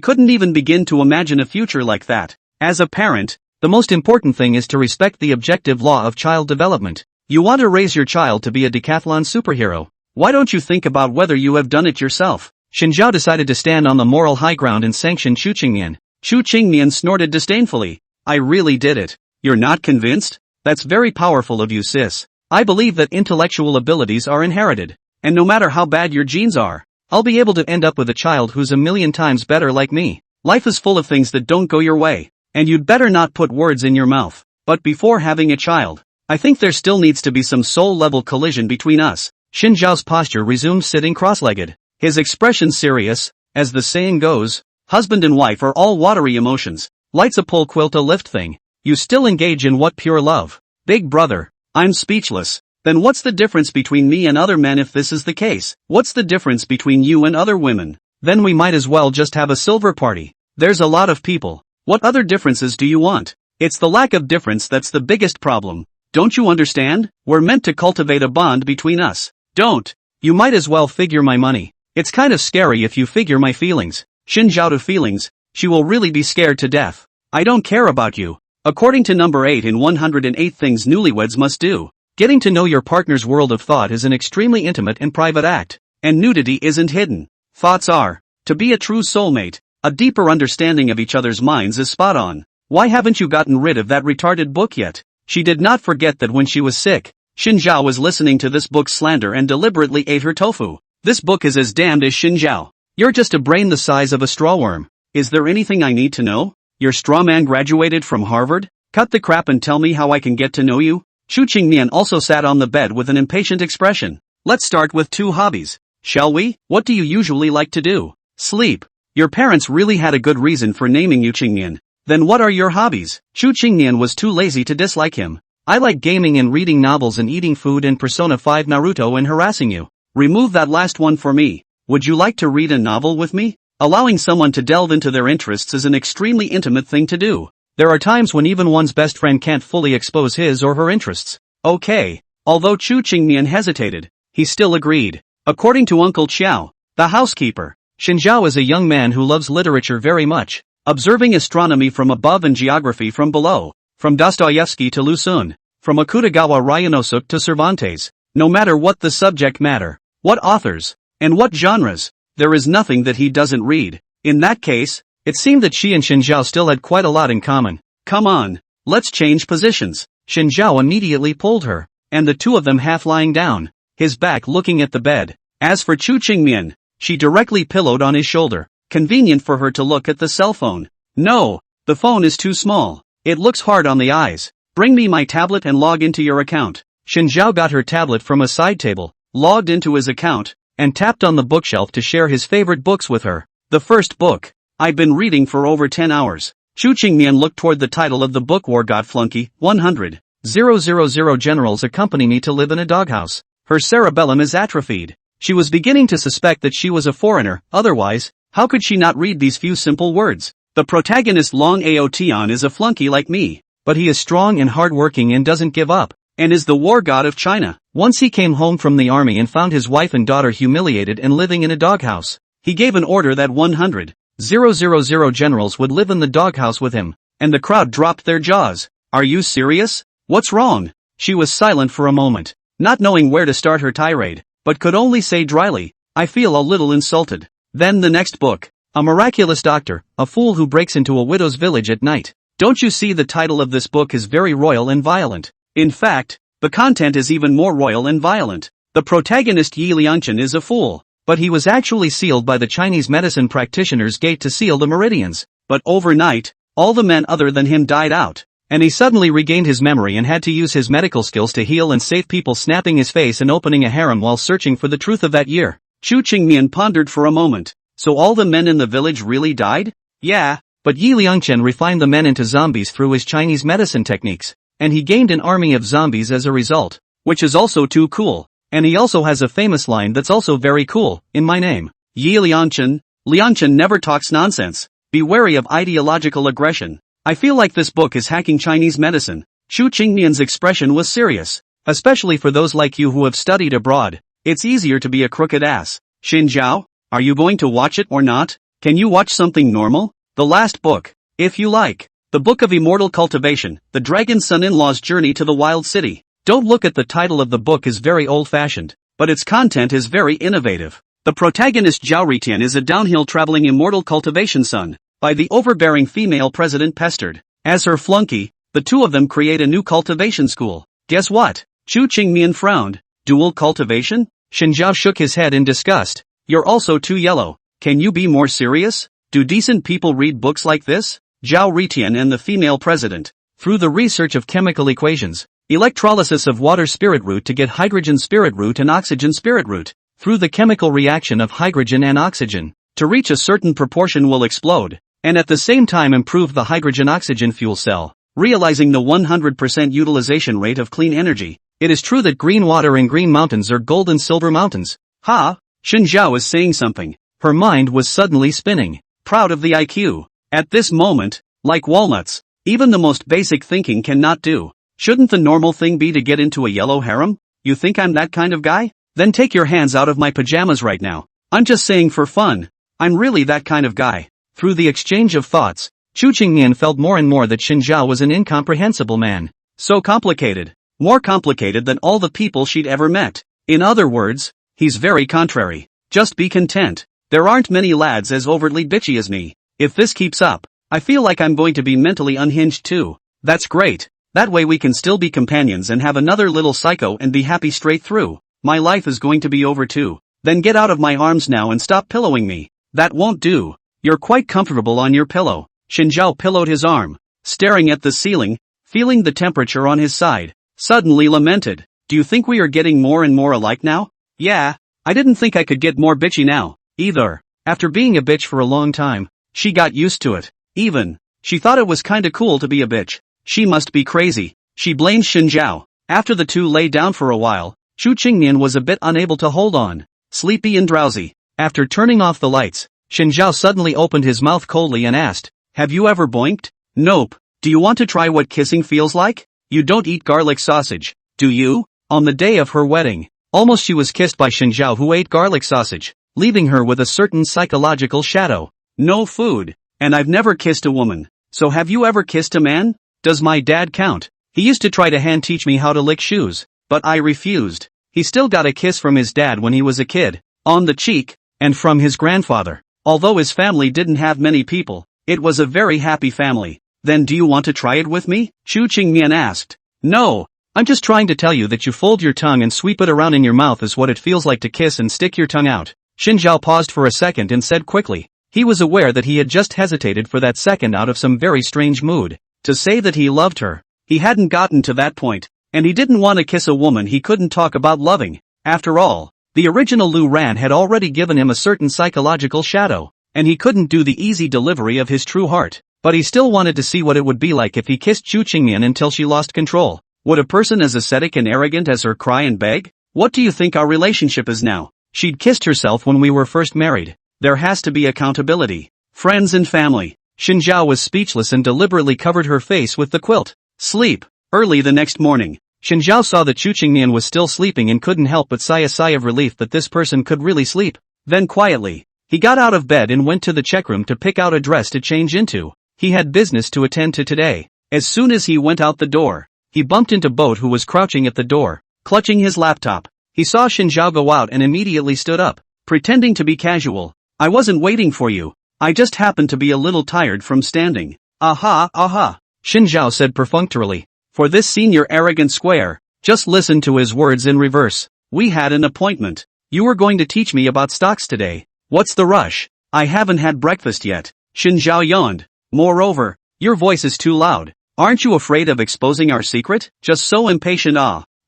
couldn't even begin to imagine a future like that. As a parent, the most important thing is to respect the objective law of child development. You want to raise your child to be a decathlon superhero. Why don't you think about whether you have done it yourself? Xin Zhao decided to stand on the moral high ground and sanction Chu Qingmian. Chu Qingmian snorted disdainfully. I really did it. You're not convinced? That's very powerful of you, sis. I believe that intellectual abilities are inherited. And no matter how bad your genes are, I'll be able to end up with a child who's a million times better like me. Life is full of things that don't go your way, and you'd better not put words in your mouth. But before having a child, I think there still needs to be some soul-level collision between us. Xin Zhao's posture resumed sitting cross-legged. His expression serious. As the saying goes, husband and wife are all watery emotions. Lights a pull quilt a lift thing. You still engage in what pure love? Big brother, I'm speechless. Then what's the difference between me and other men if this is the case? What's the difference between you and other women? Then we might as well just have a silver party. There's a lot of people. What other differences do you want? It's the lack of difference that's the biggest problem. Don't you understand? We're meant to cultivate a bond between us. Don't. You might as well figure my money. It's kind of scary if you figure my feelings. Xin Zhao to feelings. She will really be scared to death. I don't care about you. According to number 8 in 108 things newlyweds must do, getting to know your partner's world of thought is an extremely intimate and private act, and nudity isn't hidden. Thoughts are. To be a true soulmate, a deeper understanding of each other's minds is spot on. Why haven't you gotten rid of that retarded book yet? She did not forget that when she was sick, Xin Zhao was listening to this book's slander and deliberately ate her tofu. This book is as damned as Xin Zhao. You're just a brain the size of a strawworm. Is there anything I need to know? Your straw man graduated from Harvard? Cut the crap and tell me how I can get to know you? Chu Qingmian also sat on the bed with an impatient expression. Let's start with 2 hobbies. Shall we? What do you usually like to do? Sleep. Your parents really had a good reason for naming you Qingmian. Then what are your hobbies? Chu Qingmian was too lazy to dislike him. I like gaming and reading novels and eating food and Persona 5 Naruto and harassing you. Remove that last one for me. Would you like to read a novel with me? Allowing someone to delve into their interests is an extremely intimate thing to do. There are times when even one's best friend can't fully expose his or her interests. Okay. Although Chu Qingmian hesitated, he still agreed. According to Uncle Qiao, the housekeeper, Xin Zhao is a young man who loves literature very much, observing astronomy from above and geography from below, from Dostoevsky to Lu Xun, from Akutagawa Ryonosuke to Cervantes. No matter what the subject matter, what authors, and what genres, there is nothing that he doesn't read. In that case, it seemed that she and Xin Zhao still had quite a lot in common. Come on, let's change positions. Xin Zhao immediately pulled her, and the two of them half lying down, his back looking at the bed. As for Chu Qingmian, she directly pillowed on his shoulder. Convenient for her to look at the cell phone. No, the phone is too small. It looks hard on the eyes. Bring me my tablet and log into your account. Xin Zhao got her tablet from a side table, logged into his account, and tapped on the bookshelf to share his favorite books with her. The first book. I've been reading for over 10 hours. Chu Qingmian looked toward the title of the book. War God Flunky, 100. 000 generals accompany me to live in a doghouse. Her cerebellum is atrophied. She was beginning to suspect that she was a foreigner, otherwise, how could she not read these few simple words? The protagonist Long Aotian is a flunky like me, but he is strong and hardworking and doesn't give up, and is the war god of China. Once he came home from the army and found his wife and daughter humiliated and living in a doghouse. He gave an order that 100,000 generals would live in the doghouse with him, and the crowd dropped their jaws. Are you serious? What's wrong? She was silent for a moment, not knowing where to start her tirade, but could only say dryly, I feel a little insulted. Then the next book. A miraculous doctor, a fool who breaks into a widow's village at night. Don't you see the title of this book is very royal and violent? In fact, the content is even more royal and violent. The protagonist Yi Liangchen is a fool, but he was actually sealed by the Chinese medicine practitioner's gate to seal the meridians. But overnight, all the men other than him died out, and he suddenly regained his memory and had to use his medical skills to heal and save people, snapping his face and opening a harem while searching for the truth of that year. Chu Qingmian pondered for a moment. So all the men in the village really died? Yeah, but Yi Liangchen refined the men into zombies through his Chinese medicine techniques, and he gained an army of zombies as a result, which is also too cool. And he also has a famous line that's also very cool, in my name. Yi Liangchen. Liangchen never talks nonsense. Be wary of ideological aggression. I feel like this book is hacking Chinese medicine. Chu Qingmian's expression was serious. Especially for those like you who have studied abroad. It's easier to be a crooked ass. Xin Zhao? Are you going to watch it or not? Can you watch something normal? The last book, if you like. The Book of Immortal Cultivation, the Dragon's Son-in-Law's Journey to the Wild City. Don't look at the title of the book is very old-fashioned, but its content is very innovative. The protagonist Zhao Ritian is a downhill traveling immortal cultivation son, by the overbearing female president pestered. As her flunky, the two of them create a new cultivation school. Guess what? Chu Qingmian frowned. Dual cultivation? Xin Zhao shook his head in disgust. You're also too yellow. Can you be more serious? Do decent people read books like this? Zhao Ritian and the female president. Through the research of chemical equations, electrolysis of water spirit root to get hydrogen spirit root and oxygen spirit root, through the chemical reaction of hydrogen and oxygen, to reach a certain proportion will explode, and at the same time improve the hydrogen-oxygen fuel cell, realizing the 100% utilization rate of clean energy. It is true that green water and green mountains are gold and silver mountains. Ha! Xin Zhao is saying something. Her mind was suddenly spinning, proud of the IQ. At this moment, like walnuts, even the most basic thinking cannot do. Shouldn't the normal thing be to get into a yellow harem? You think I'm that kind of guy? Then take your hands out of my pajamas right now. I'm just saying for fun. I'm really that kind of guy. Through the exchange of thoughts, Chu Qingmian felt more and more that Xin Zhao was an incomprehensible man. So complicated. More complicated than all the people she'd ever met. In other words, he's very contrary. Just be content. There aren't many lads as overtly bitchy as me. If this keeps up, I feel like I'm going to be mentally unhinged too. That's great. That way we can still be companions and have another little psycho and be happy straight through. My life is going to be over too. Then get out of my arms now and stop pillowing me. That won't do. You're quite comfortable on your pillow. Xin Zhao pillowed his arm, staring at the ceiling, feeling the temperature on his side. Suddenly lamented. Do you think we are getting more and more alike now? Yeah. I didn't think I could get more bitchy now, either. After being a bitch for a long time, she got used to it. Even, she thought it was kinda cool to be a bitch. She must be crazy. She blamed Xin Zhao. After the two lay down for a while, Chu Qingmian was a bit unable to hold on. Sleepy and drowsy. After turning off the lights, Xin Zhao suddenly opened his mouth coldly and asked, have you ever boinked? Nope. Do you want to try what kissing feels like? You don't eat garlic sausage, do you? On the day of her wedding, almost she was kissed by Xin Zhao, who ate garlic sausage, leaving her with a certain psychological shadow. No food. And I've never kissed a woman. So have you ever kissed a man? Does my dad count? He used to try to hand teach me how to lick shoes, but I refused. He still got a kiss from his dad when he was a kid, on the cheek, and from his grandfather. Although his family didn't have many people, it was a very happy family. Then do you want to try it with me? Chu Qingmian asked. No. I'm just trying to tell you that you fold your tongue and sweep it around in your mouth is what it feels like to kiss and stick your tongue out. Xin Zhao paused for a second and said quickly. He was aware that he had just hesitated for that second out of some very strange mood. To say that he loved her. He hadn't gotten to that point, and he didn't want to kiss a woman he couldn't talk about loving. After all, the original Lu Ran had already given him a certain psychological shadow, and he couldn't do the easy delivery of his true heart. But he still wanted to see what it would be like if he kissed Chu Qingmian until she lost control. Would a person as ascetic and arrogant as her cry and beg? What do you think our relationship is now? She'd kissed herself when we were first married. There has to be accountability. Friends and family. Xin Zhao was speechless and deliberately covered her face with the quilt. Sleep. Early the next morning, Xin Zhao saw that Chu Qingmian was still sleeping and couldn't help but sigh a sigh of relief that this person could really sleep. Then quietly, He got out of bed and went to the check room to pick out a dress to change into. He had business to attend to today. As soon as he went out the door, he bumped into Boat, who was crouching at the door, clutching his laptop. He saw Shinjiao go out and immediately stood up, pretending to be casual. I wasn't waiting for you. I just happened to be a little tired from standing. Aha, aha, Shinjiao said perfunctorily. For this senior arrogant square, just listen to his words in reverse. We had an appointment. You were going to teach me about stocks today. What's the rush? I haven't had breakfast yet. Shinjiao yawned. Moreover, your voice is too loud. Aren't you afraid of exposing our secret? Just so impatient.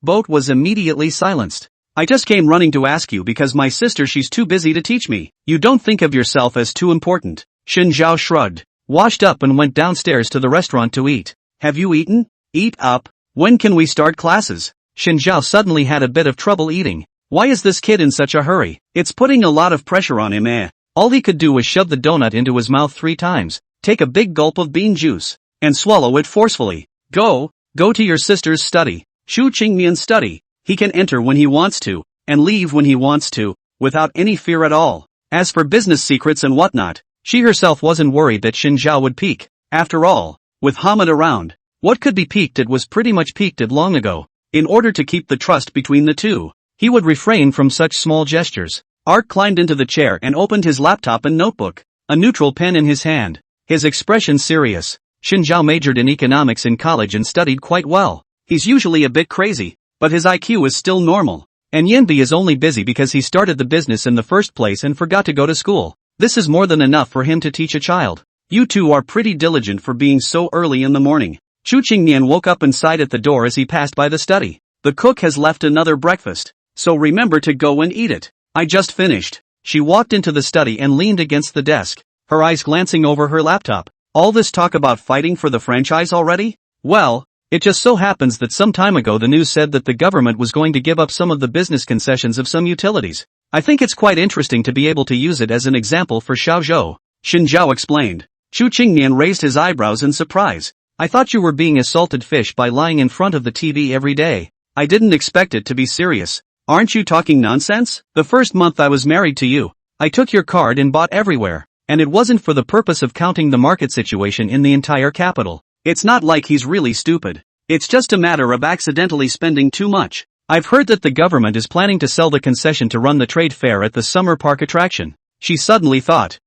Boat was immediately silenced. I just came running to ask you because my sister, she's too busy to teach me. You don't think of yourself as too important. Shinjiao shrugged, washed up and went downstairs to the restaurant to eat. Have you eaten? Eat up. When can we start classes? Shinjiao suddenly had a bit of trouble eating. Why is this kid in such a hurry? It's putting a lot of pressure on him. All he could do was shove the donut into his mouth 3 times, take a big gulp of bean juice, and swallow it forcefully. Go to your sister's study. Shu Qingmian's study. He can enter when he wants to, and leave when he wants to, without any fear at all. As for business secrets and whatnot, she herself wasn't worried that Shinjiao would peek. After all, with Hamid around, what could be peeked at was pretty much peeked at long ago. In order to keep the trust between the two, he would refrain from such small gestures. Art climbed into the chair and opened his laptop and notebook, a neutral pen in his hand, his expression serious. Shinjiao majored in economics in college and studied quite well. He's usually a bit crazy, but his IQ is still normal. And Yinbi is only busy because he started the business in the first place and forgot to go to school. This is more than enough for him to teach a child. You two are pretty diligent for being so early in the morning. Chu Qingmian woke up and sighed at the door as he passed by the study. The cook has left another breakfast, so remember to go and eat it. I just finished. She walked into the study and leaned against the desk, her eyes glancing over her laptop. All this talk about fighting for the franchise already? Well, it just so happens that some time ago the news said that the government was going to give up some of the business concessions of some utilities. I think it's quite interesting to be able to use it as an example for Xiaozhou, Shinjiao explained. Chu Qingmian raised his eyebrows in surprise. I thought you were being a salted fish by lying in front of the TV every day. I didn't expect it to be serious. Aren't you talking nonsense? The first month I was married to you, I took your card and bought everywhere, and it wasn't for the purpose of counting the market situation in the entire capital. It's not like he's really stupid. It's just a matter of accidentally spending too much. I've heard that the government is planning to sell the concession to run the trade fair at the summer park attraction. She suddenly thought,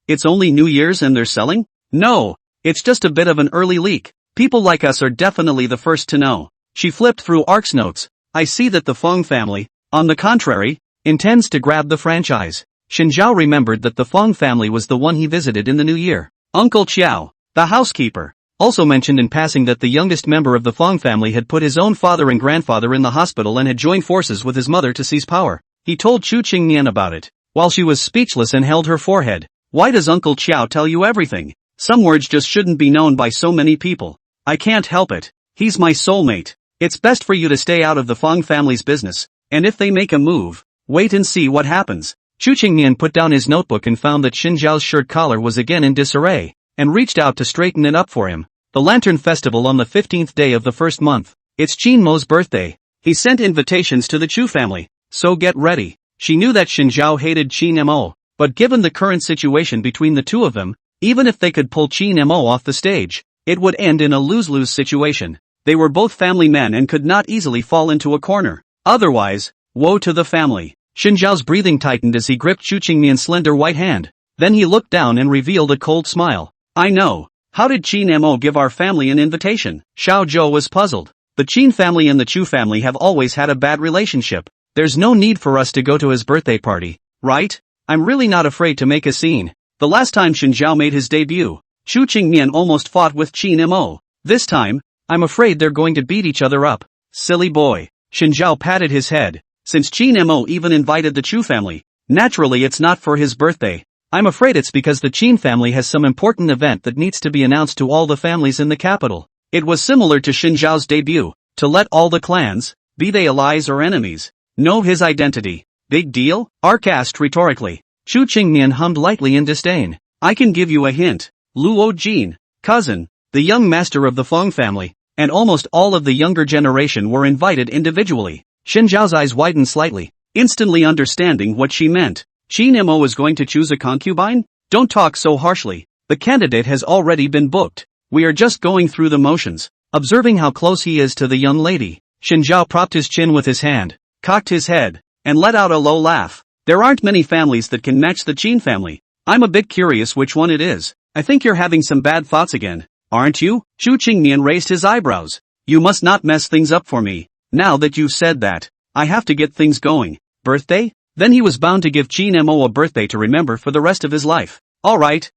it's only New Year's and they're selling? No, it's just a bit of an early leak. People like us are definitely the first to know. She flipped through Ark's notes. I see that the Feng family, on the contrary, intends to grab the franchise. Shinjiao remembered that the Feng family was the one he visited in the new year. Uncle Qiao, the housekeeper, also mentioned in passing that the youngest member of the Feng family had put his own father and grandfather in the hospital and had joined forces with his mother to seize power. He told Chu Qingmian about it, while she was speechless and held her forehead. Why does Uncle Qiao tell you everything? Some words just shouldn't be known by so many people. I can't help it. He's my soulmate. It's best for you to stay out of the Feng family's business, and if they make a move, wait and see what happens. Chu Qingmian put down his notebook and found that Shinjiao's shirt collar was again in disarray, and reached out to straighten it up for him. The Lantern Festival on the 15th day of the first month. It's Qin Mo's birthday. He sent invitations to the Chu family, so get ready. She knew that Shinjiao hated Qin Mo, but given the current situation between the two of them, even if they could pull Qin Mo off the stage, it would end in a lose-lose situation. They were both family men and could not easily fall into a corner. Otherwise, woe to the family. Shinjiao's breathing tightened as he gripped Chu Qingmian's slender white hand. Then he looked down and revealed a cold smile. I know. How did Qin Mo give our family an invitation? Xiao Zhou was puzzled. The Qin family and the Chu family have always had a bad relationship. There's no need for us to go to his birthday party, right? I'm really not afraid to make a scene. The last time Shinjiao made his debut, Chu Qingmian almost fought with Qin Mo. This time, I'm afraid they're going to beat each other up. Silly boy. Shinjiao patted his head. Since Qin Mo even invited the Chu family, naturally it's not for his birthday. I'm afraid it's because the Qin family has some important event that needs to be announced to all the families in the capital. It was similar to Shinjiao's debut, to let all the clans, be they allies or enemies, know his identity. Big deal? Ark asked rhetorically. Chu Qingmian hummed lightly in disdain. I can give you a hint. Luo Jin, cousin, the young master of the Feng family, and almost all of the younger generation were invited individually. Shinjiao's eyes widened slightly, instantly understanding what she meant. Qin Mo is going to choose a concubine? Don't talk so harshly. The candidate has already been booked. We are just going through the motions. Observing how close he is to the young lady, Shen Zhao propped his chin with his hand, cocked his head, and let out a low laugh. There aren't many families that can match the Qin family. I'm a bit curious which one it is. I think you're having some bad thoughts again, aren't you? Xu Qingmian raised his eyebrows. You must not mess things up for me. Now that you've said that, I have to get things going. Birthday? Then he was bound to give Qin Mo a birthday to remember for the rest of his life. Alright,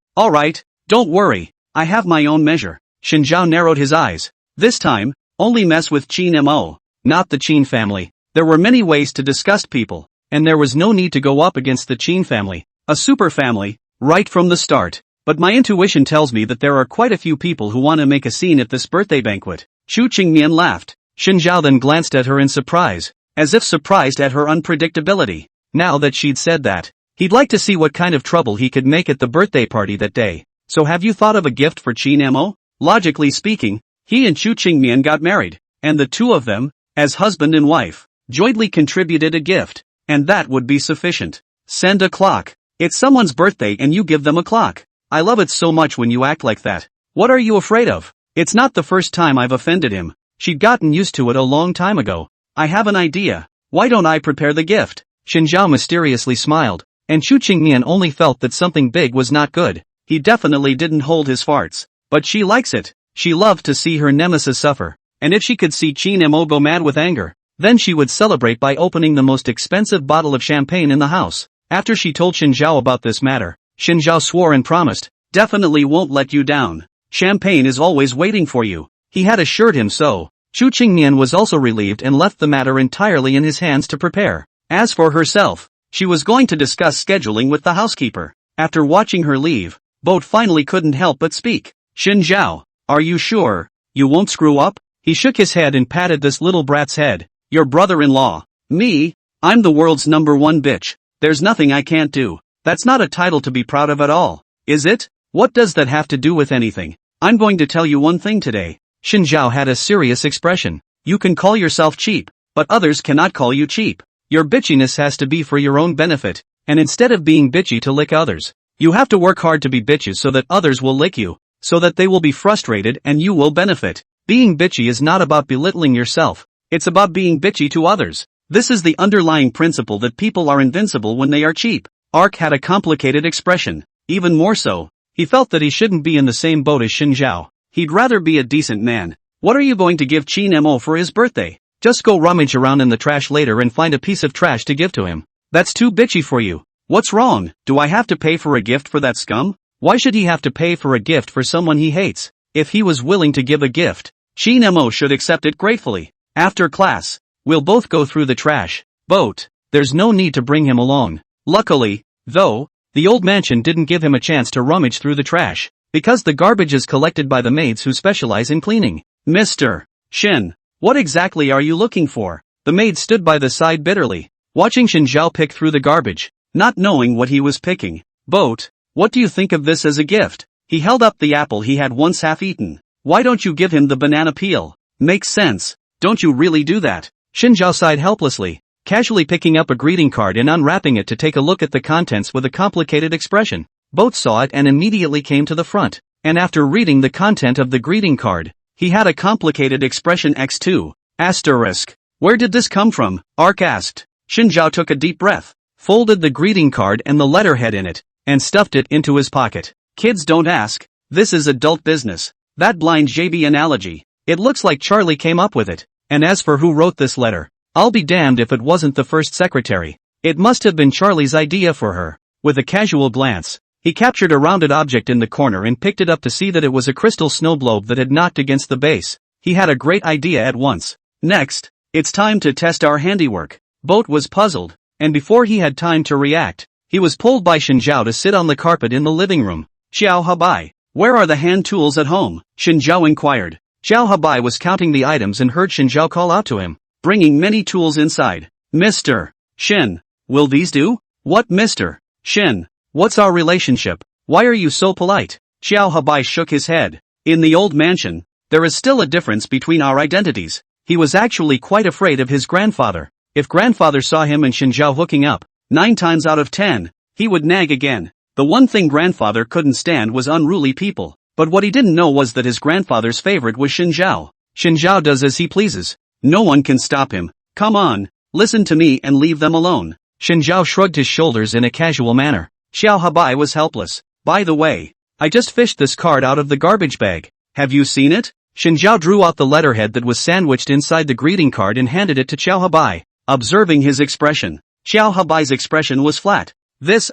don't worry. I have my own measure. Shen Zhao narrowed his eyes. This time, only mess with Qin Mo, not the Qin family. There were many ways to disgust people, and there was no need to go up against the Qin family, a super family, right from the start. But my intuition tells me that there are quite a few people who want to make a scene at this birthday banquet. Xu Qingmian laughed. Shen Zhao then glanced at her in surprise, as if surprised at her unpredictability. Now that she'd said that, he'd like to see what kind of trouble he could make at the birthday party that day. So have you thought of a gift for Qin Mo? Logically speaking, he and Xu Qingmian got married, and the two of them, as husband and wife, jointly contributed a gift, and that would be sufficient. Send a clock. It's someone's birthday and you give them a clock. I love it so much when you act like that. What are you afraid of? It's not the first time I've offended him. She'd gotten used to it a long time ago. I have an idea. Why don't I prepare the gift? Shen Zhao mysteriously smiled, and Xu Qingmian only felt that something big was not good. He definitely didn't hold his farts. But she likes it. She loved to see her nemesis suffer. And if she could see Qin Mo go mad with anger, then she would celebrate by opening the most expensive bottle of champagne in the house. After she told Shen Zhao about this matter, Shen Zhao swore and promised, definitely won't let you down. Champagne is always waiting for you. He had assured him so. Xu Qingmian was also relieved and left the matter entirely in his hands to prepare. As for herself, she was going to discuss scheduling with the housekeeper. After watching her leave, Boat finally couldn't help but speak. Shen Zhao, are you sure? You won't screw up? He shook his head and patted this little brat's head. Your brother-in-law. Me? I'm the world's #1 bitch. There's nothing I can't do. That's not a title to be proud of at all, is it? What does that have to do with anything? I'm going to tell you one thing today. Shen Zhao had a serious expression. You can call yourself cheap, but others cannot call you cheap. Your bitchiness has to be for your own benefit, and instead of being bitchy to lick others, you have to work hard to be bitches so that others will lick you, so that they will be frustrated and you will benefit. Being bitchy is not about belittling yourself, it's about being bitchy to others. This is the underlying principle that people are invincible when they are cheap. Ark had a complicated expression. Even more so, he felt that he shouldn't be in the same boat as Shen Zhao. He'd rather be a decent man. What are you going to give Qin Mo for his birthday? Just go rummage around in the trash later and find a piece of trash to give to him. That's too bitchy for you. What's wrong? Do I have to pay for a gift for that scum? Why should he have to pay for a gift for someone he hates? If he was willing to give a gift, Qin Mo should accept it gratefully. After class, we'll both go through the trash. Boat, there's no need to bring him along. Luckily, though, the old mansion didn't give him a chance to rummage through the trash, because the garbage is collected by the maids who specialize in cleaning. Mr. Shen, what exactly are you looking for? The maid stood by the side bitterly, watching Shen Zhao pick through the garbage, not knowing what he was picking. Boat, what do you think of this as a gift? He held up the apple he had once half eaten. Why don't you give him the banana peel? Makes sense. Don't you really do that? Shen Zhao sighed helplessly, casually picking up a greeting card and unwrapping it to take a look at the contents with a complicated expression. Both saw it and immediately came to the front, and after reading the content of the greeting card, he had a complicated expression x2. Asterisk. Where did this come from? Ark asked. Shen Zhao took a deep breath, folded the greeting card and the letterhead in it, and stuffed it into his pocket. Kids don't ask. This is adult business. That blind JB analogy. It looks like Charlie came up with it. And as for who wrote this letter, I'll be damned if it wasn't the first secretary. It must have been Charlie's idea for her. With a casual glance, he captured a rounded object in the corner and picked it up to see that it was a crystal snow globe that had knocked against the base. He had a great idea at once. Next, it's time to test our handiwork. Boat was puzzled, and before he had time to react, he was pulled by Shen Zhao to sit on the carpet in the living room. Xiao Habai, where are the hand tools at home? Shen Zhao inquired. Xiao Habai was counting the items and heard Shen Zhao call out to him, bringing many tools inside. Mr. Shen, will these do? What Mr. Shen? What's our relationship? Why are you so polite? Xiao Habai shook his head. In the old mansion, there is still a difference between our identities. He was actually quite afraid of his grandfather. If grandfather saw him and Shen Zhao hooking up, 9 times out of 10, he would nag again. The one thing grandfather couldn't stand was unruly people, but what he didn't know was that his grandfather's favorite was Xinjiao. Xinjiao does as he pleases. No one can stop him. Come on, listen to me and leave them alone. Xinjiao shrugged his shoulders in a casual manner. Xiao Habai was helpless. By the way, I just fished this card out of the garbage bag. Have you seen it? Xinjiao drew out the letterhead that was sandwiched inside the greeting card and handed it to Xiao Habai. Observing his expression, Xiao Habai's expression was flat. This,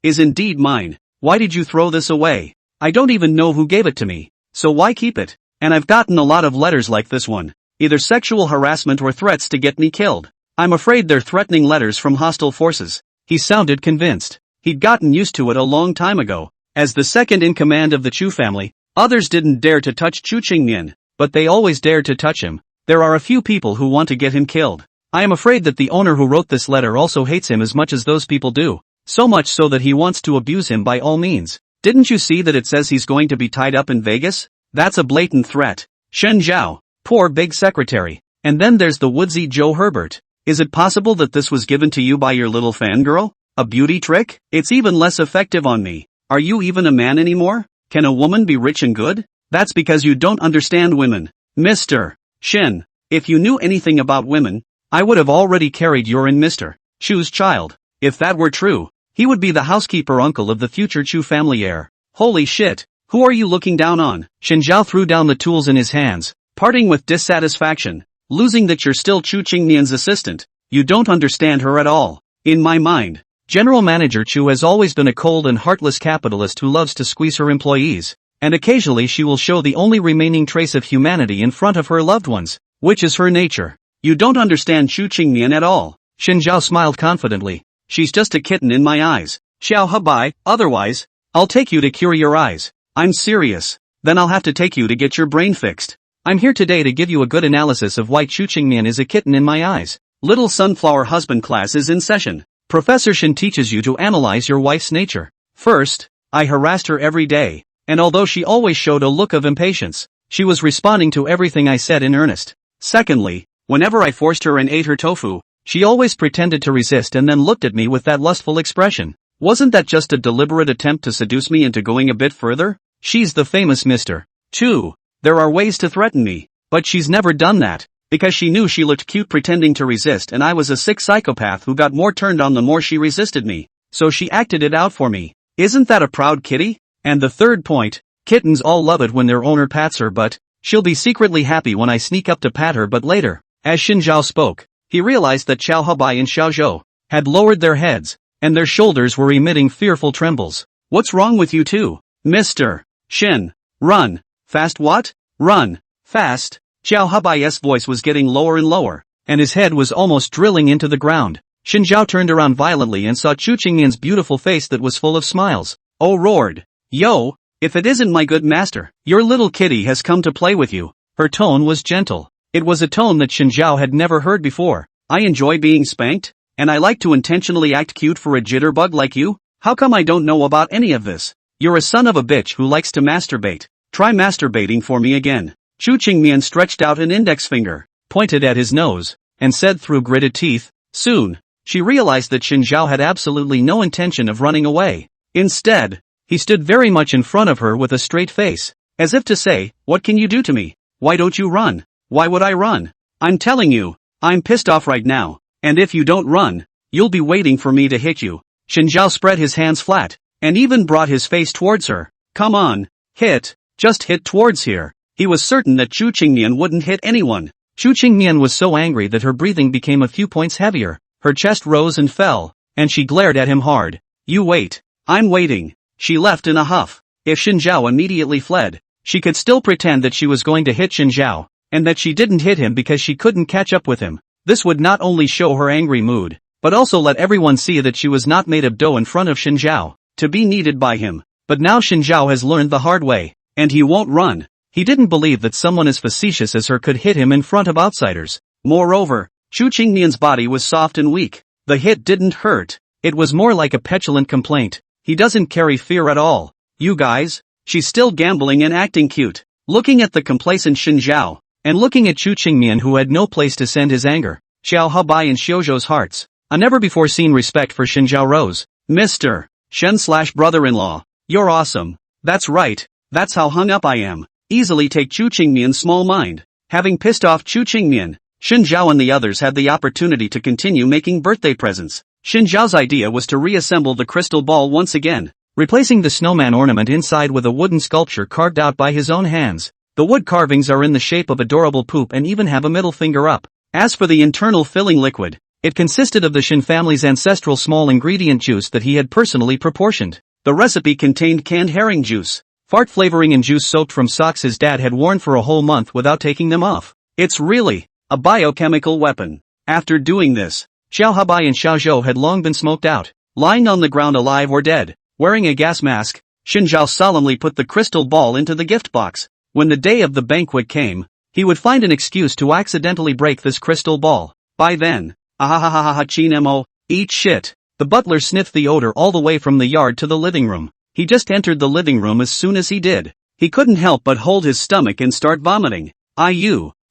is indeed mine. Why did you throw this away? I don't even know who gave it to me. So why keep it? And I've gotten a lot of letters like this one. Either sexual harassment or threats to get me killed. I'm afraid they're threatening letters from hostile forces. He sounded convinced. He'd gotten used to it a long time ago. As the second in command of the Chu family, others didn't dare to touch Chu Qingmian, but they always dared to touch him. There are a few people who want to get him killed. I am afraid that the owner who wrote this letter also hates him as much as those people do. So much so that he wants to abuse him by all means. Didn't you see that it says he's going to be tied up in Vegas? That's a blatant threat. Shen Zhao, poor big secretary. And then there's the woodsy Joe Herbert. Is it possible that this was given to you by your little fangirl? A beauty trick? It's even less effective on me. Are you even a man anymore? Can a woman be rich and good? That's because you don't understand women. Mr. Shen, if you knew anything about women, I would have already carried your in Mr. Chu's child. If that were true, he would be the housekeeper uncle of the future Chu family heir. Holy shit, who are you looking down on? Shen Zhao threw down the tools in his hands, parting with dissatisfaction. Losing that you're still Chu Qingmian's assistant. You don't understand her at all. In my mind, General Manager Chu has always been a cold and heartless capitalist who loves to squeeze her employees, and occasionally she will show the only remaining trace of humanity in front of her loved ones, which is her nature. You don't understand Chu Qingmian at all. Shen Zhao smiled confidently. She's just a kitten in my eyes. Xiao Habai, otherwise, I'll take you to cure your eyes. I'm serious. Then I'll have to take you to get your brain fixed. I'm here today to give you a good analysis of why Chu Qingmian is a kitten in my eyes. Little Sunflower Husband class is in session. Professor Shen teaches you to analyze your wife's nature. First, I harassed her every day, and although she always showed a look of impatience, she was responding to everything I said in earnest. Secondly, whenever I forced her and ate her tofu, she always pretended to resist and then looked at me with that lustful expression. Wasn't that just a deliberate attempt to seduce me into going a bit further? She's the famous Mr. Chu. There are ways to threaten me, but she's never done that, because she knew she looked cute pretending to resist and I was a sick psychopath who got more turned on the more she resisted me, so she acted it out for me. Isn't that a proud kitty? And the third point, kittens all love it when their owner pats her but, she'll be secretly happy when I sneak up to pat her but later. As Xin Zhao spoke, he realized that Xiao Habai and Xiao Zhou had lowered their heads, and their shoulders were emitting fearful trembles. What's wrong with you two? Mr. Shen, run. Fast what? Run. Fast. Xiao Habai's voice was getting lower and lower, and his head was almost drilling into the ground. Xin Zhao turned around violently and saw Chu Qingmian's beautiful face that was full of smiles. Oh roared. Yo, if it isn't my good master, your little kitty has come to play with you. Her tone was gentle. It was a tone that Xin Zhao had never heard before. I enjoy being spanked, and I like to intentionally act cute for a jitterbug like you? How come I don't know about any of this? You're a son of a bitch who likes to masturbate. Try masturbating for me again. Chu Qingmian stretched out an index finger, pointed at his nose, and said through gritted teeth, soon. She realized that Xin Zhao had absolutely no intention of running away. Instead, he stood very much in front of her with a straight face, as if to say, what can you do to me? Why don't you run? Why would I run? I'm telling you, I'm pissed off right now, and if you don't run, you'll be waiting for me to hit you. Xin Zhao spread his hands flat, and even brought his face towards her. Come on, hit. Just hit towards here. He was certain that Chu Qingmian wouldn't hit anyone. Chu Qingmian was so angry that her breathing became a few points heavier. Her chest rose and fell, and she glared at him hard. You wait. I'm waiting. She left in a huff. If Xin Zhao immediately fled, she could still pretend that she was going to hit Xin Zhao, and that she didn't hit him because she couldn't catch up with him. This would not only show her angry mood, but also let everyone see that she was not made of dough in front of Xin Zhao, to be needed by him. But now Xin Zhao has learned the hard way. And he won't run. He didn't believe that someone as facetious as her could hit him in front of outsiders. Moreover, Chu Qingmian's body was soft and weak. The hit didn't hurt. It was more like a petulant complaint. He doesn't carry fear at all. You guys? She's still gambling and acting cute. Looking at the complacent Xin Zhao, and looking at Chu Qingmian who had no place to send his anger, Xiao Habai and Xiao Zhou's hearts, a never-before-seen respect for Xin Zhao rose. Mr. Shen/brother-in-law, you're awesome. That's right, that's how hung up I am. Easily take Chu Qingmian's small mind. Having pissed off Chu Qingmian, Xin Zhao and the others had the opportunity to continue making birthday presents. Xin Zhao's idea was to reassemble the crystal ball once again, replacing the snowman ornament inside with a wooden sculpture carved out by his own hands. The wood carvings are in the shape of adorable poop and even have a middle finger up. As for the internal filling liquid, it consisted of the Shen family's ancestral small ingredient juice that he had personally proportioned. The recipe contained canned herring juice, fart flavoring and juice soaked from socks his dad had worn for a whole month without taking them off. It's really a biochemical weapon. After doing this, Xiao Habai and Xiao Zhou had long been smoked out. Lying on the ground alive or dead, wearing a gas mask, Xin Zhao solemnly put the crystal ball into the gift box. When the day of the banquet came, he would find an excuse to accidentally break this crystal ball. By then, ahahaha Chinemo, eat shit. The butler sniffed the odor all the way from the yard to the living room. He just entered the living room as soon as he did. He couldn't help but hold his stomach and start vomiting.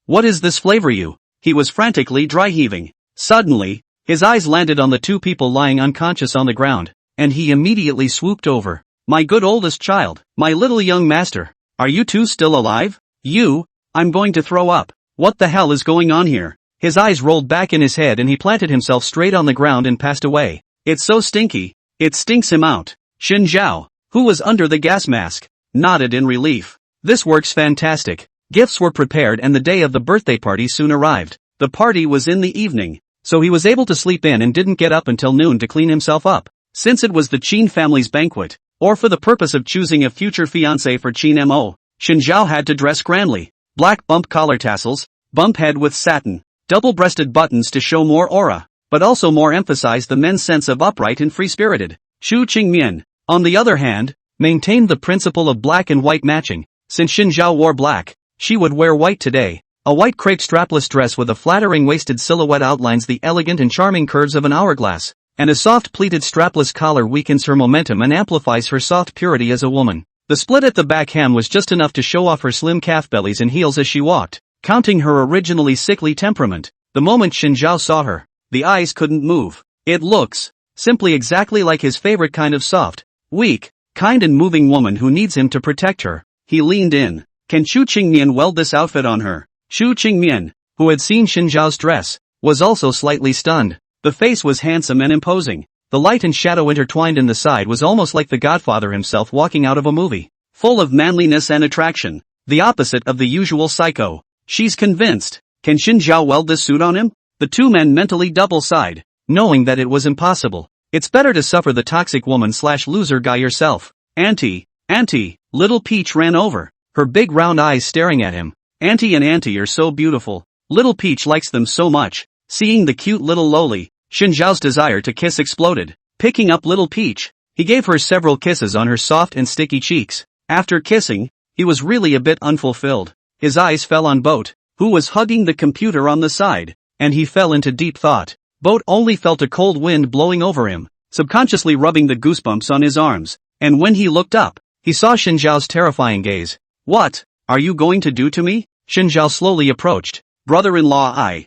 What is this flavor you? He was frantically dry heaving. Suddenly, his eyes landed on the two people lying unconscious on the ground, and he immediately swooped over. My good oldest child, my little young master, are you two still alive? I'm going to throw up. What the hell is going on here? His eyes rolled back in his head and he planted himself straight on the ground and passed away. It's so stinky, it stinks him out. Xin Zhao, who was under the gas mask, nodded in relief. This works fantastic. Gifts were prepared and the day of the birthday party soon arrived. The party was in the evening, so he was able to sleep in and didn't get up until noon to clean himself up. Since it was the Qin family's banquet, or for the purpose of choosing a future fiancé for Qin Mo, Xin Zhao had to dress grandly. Black bump collar tassels, bump head with satin, double-breasted buttons to show more aura, but also more emphasize the men's sense of upright and free-spirited. Chu Qingmian, on the other hand, maintained the principle of black and white matching. Since Xin Zhao wore black, she would wear white today. A white crepe strapless dress with a flattering waisted silhouette outlines the elegant and charming curves of an hourglass, and a soft pleated strapless collar weakens her momentum and amplifies her soft purity as a woman. The split at the back hem was just enough to show off her slim calf bellies and heels as she walked, counting her originally sickly temperament. The moment Xin Zhao saw her, the eyes couldn't move. It looks simply exactly like his favorite kind of soft, weak, kind and moving woman who needs him to protect her. He leaned in. Can Chu Qingmian weld this outfit on her? Chu Qingmian, who had seen Xin Zhao's dress, was also slightly stunned. The face was handsome and imposing. The light and shadow intertwined in the side was almost like the Godfather himself walking out of a movie. Full of manliness and attraction. The opposite of the usual psycho. She's convinced. Can Xin Zhao weld this suit on him? The two men mentally double-sighed, knowing that it was impossible. It's better to suffer the toxic woman/loser guy yourself. Auntie, little Peach ran over, her big round eyes staring at him. Auntie and Auntie are so beautiful. Little Peach likes them so much. Seeing the cute little loli, Xin Zhao's desire to kiss exploded. Picking up little Peach, he gave her several kisses on her soft and sticky cheeks. After kissing, he was really a bit unfulfilled. His eyes fell on Boat, who was hugging the computer on the side, and he fell into deep thought. Boat only felt a cold wind blowing over him, subconsciously rubbing the goosebumps on his arms, and when he looked up, he saw Xin Zhao's terrifying gaze. What are you going to do to me? Xin Zhao slowly approached. Brother-in-law, I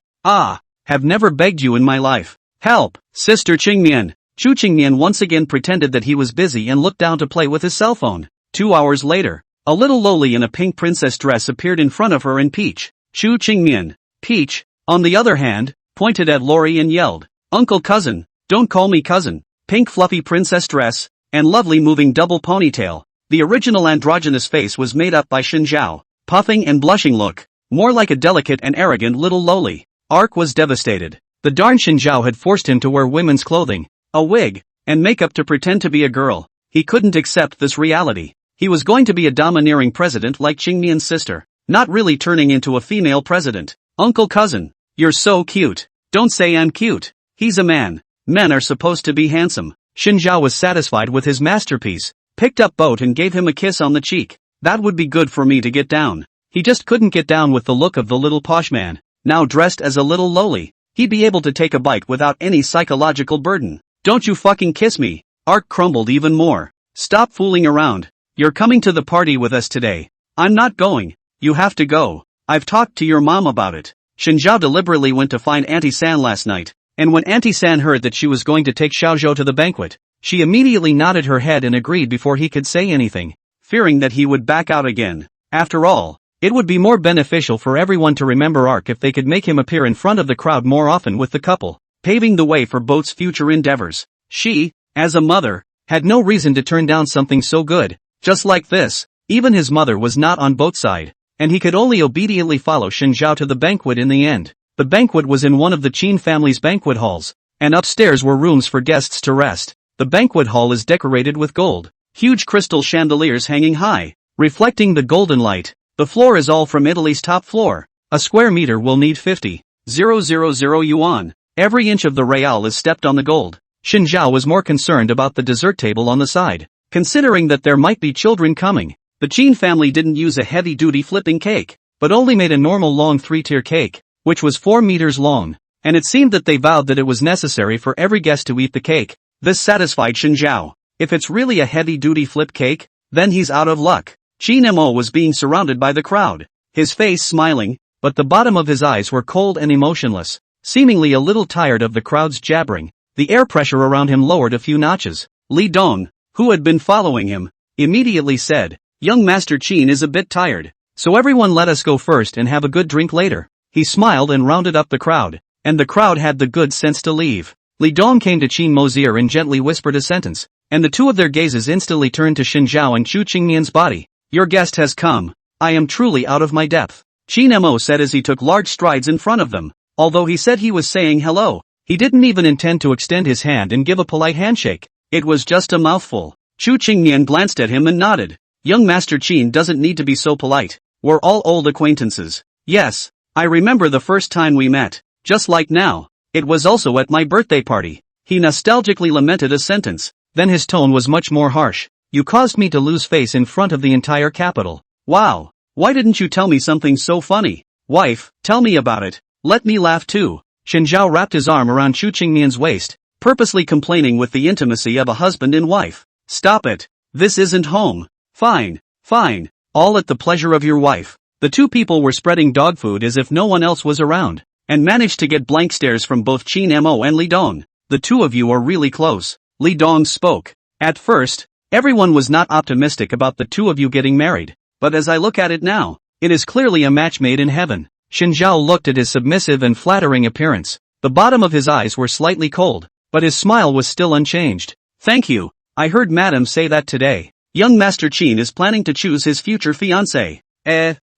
have never begged you in my life. Help, Sister Qingmian. Chu Qingmian once again pretended that he was busy and looked down to play with his cell phone. 2 hours later, a little loli in a pink princess dress appeared in front of her and Peach. Chu Qingmian, Peach, on the other hand, pointed at Lori and yelled, Uncle cousin, don't call me cousin. Pink fluffy princess dress, and lovely moving double ponytail. The original androgynous face was made up by Xin Zhao, puffing and blushing look, more like a delicate and arrogant little loli. Ark was devastated. The darn Xin Zhao had forced him to wear women's clothing, a wig, and makeup to pretend to be a girl. He couldn't accept this reality. He was going to be a domineering president like Qingmian's sister, not really turning into a female president. Uncle cousin, you're so cute. Don't say I'm cute. He's a man. Men are supposed to be handsome. Xin Zhao was satisfied with his masterpiece, picked up Boat and gave him a kiss on the cheek. That would be good for me to get down. He just couldn't get down with the look of the little posh man, now dressed as a little loli. He'd be able to take a bite without any psychological burden. Don't you fucking kiss me. Ark crumbled even more. Stop fooling around. You're coming to the party with us today. I'm not going. You have to go. I've talked to your mom about it. Xin Zhao deliberately went to find Auntie San last night, and when Auntie San heard that she was going to take Xiao Zhou to the banquet, She immediately nodded her head and agreed before he could say anything, fearing that he would back out again. After all, it would be more beneficial for everyone to remember Ark if they could make him appear in front of the crowd more often with the couple, paving the way for both's future endeavors. She, as a mother, had no reason to turn down something so good. Just like this, even his mother was not on both's side, and he could only obediently follow Shinzhao to the banquet in the end. The banquet was in one of the Qin family's banquet halls, and upstairs were rooms for guests to rest. The banquet hall is decorated with gold, huge crystal chandeliers hanging high, reflecting the golden light. The floor is all from Italy's top floor. A square meter will need 50,000 yuan. Every inch of the real is stepped on the gold. Shinzhao was more concerned about the dessert table on the side, considering that there might be children coming. The Qin family didn't use a heavy-duty flipping cake, but only made a normal long 3-tier cake, which was 4 meters long, and it seemed that they vowed that it was necessary for every guest to eat the cake. This satisfied Shinzhao. If it's really a heavy-duty flip cake, then he's out of luck. Qin Mo was being surrounded by the crowd, his face smiling, but the bottom of his eyes were cold and emotionless, seemingly a little tired of the crowd's jabbering. The air pressure around him lowered a few notches. Li Dong, who had been following him, immediately said, "Young Master Qin is a bit tired, so everyone let us go first and have a good drink later." He smiled and rounded up the crowd, and the crowd had the good sense to leave. Li Dong came to Qin Mo's ear and gently whispered a sentence, and the two of their gazes instantly turned to Shinzhao and Chu Qingmian's body. "Your guest has come. I am truly out of my depth," Qin Mo said as he took large strides in front of them. Although he said he was saying hello, he didn't even intend to extend his hand and give a polite handshake. It was just a mouthful. Chu Qingmian glanced at him and nodded. "Young Master Qin doesn't need to be so polite. We're all old acquaintances." "Yes, I remember the first time we met. Just like now. It was also at my birthday party." He nostalgically lamented a sentence. Then his tone was much more harsh. "You caused me to lose face in front of the entire capital." "Wow. Why didn't you tell me something so funny? Wife, tell me about it. Let me laugh too." Shinzhao wrapped his arm around Chu Qingmian's waist, purposely complaining with the intimacy of a husband and wife. "Stop it. This isn't home." Fine. All at the pleasure of your wife." The two people were spreading dog food as if no one else was around, and managed to get blank stares from both Qin Mo and Li Dong. "The two of you are really close," Li Dong spoke. "At first, everyone was not optimistic about the two of you getting married, but as I look at it now, it is clearly a match made in heaven." Shinzhao looked at his submissive and flattering appearance. The bottom of his eyes were slightly cold, but his smile was still unchanged. "Thank you. I heard Madam say that today young Master Qin is planning to choose his future fiancé.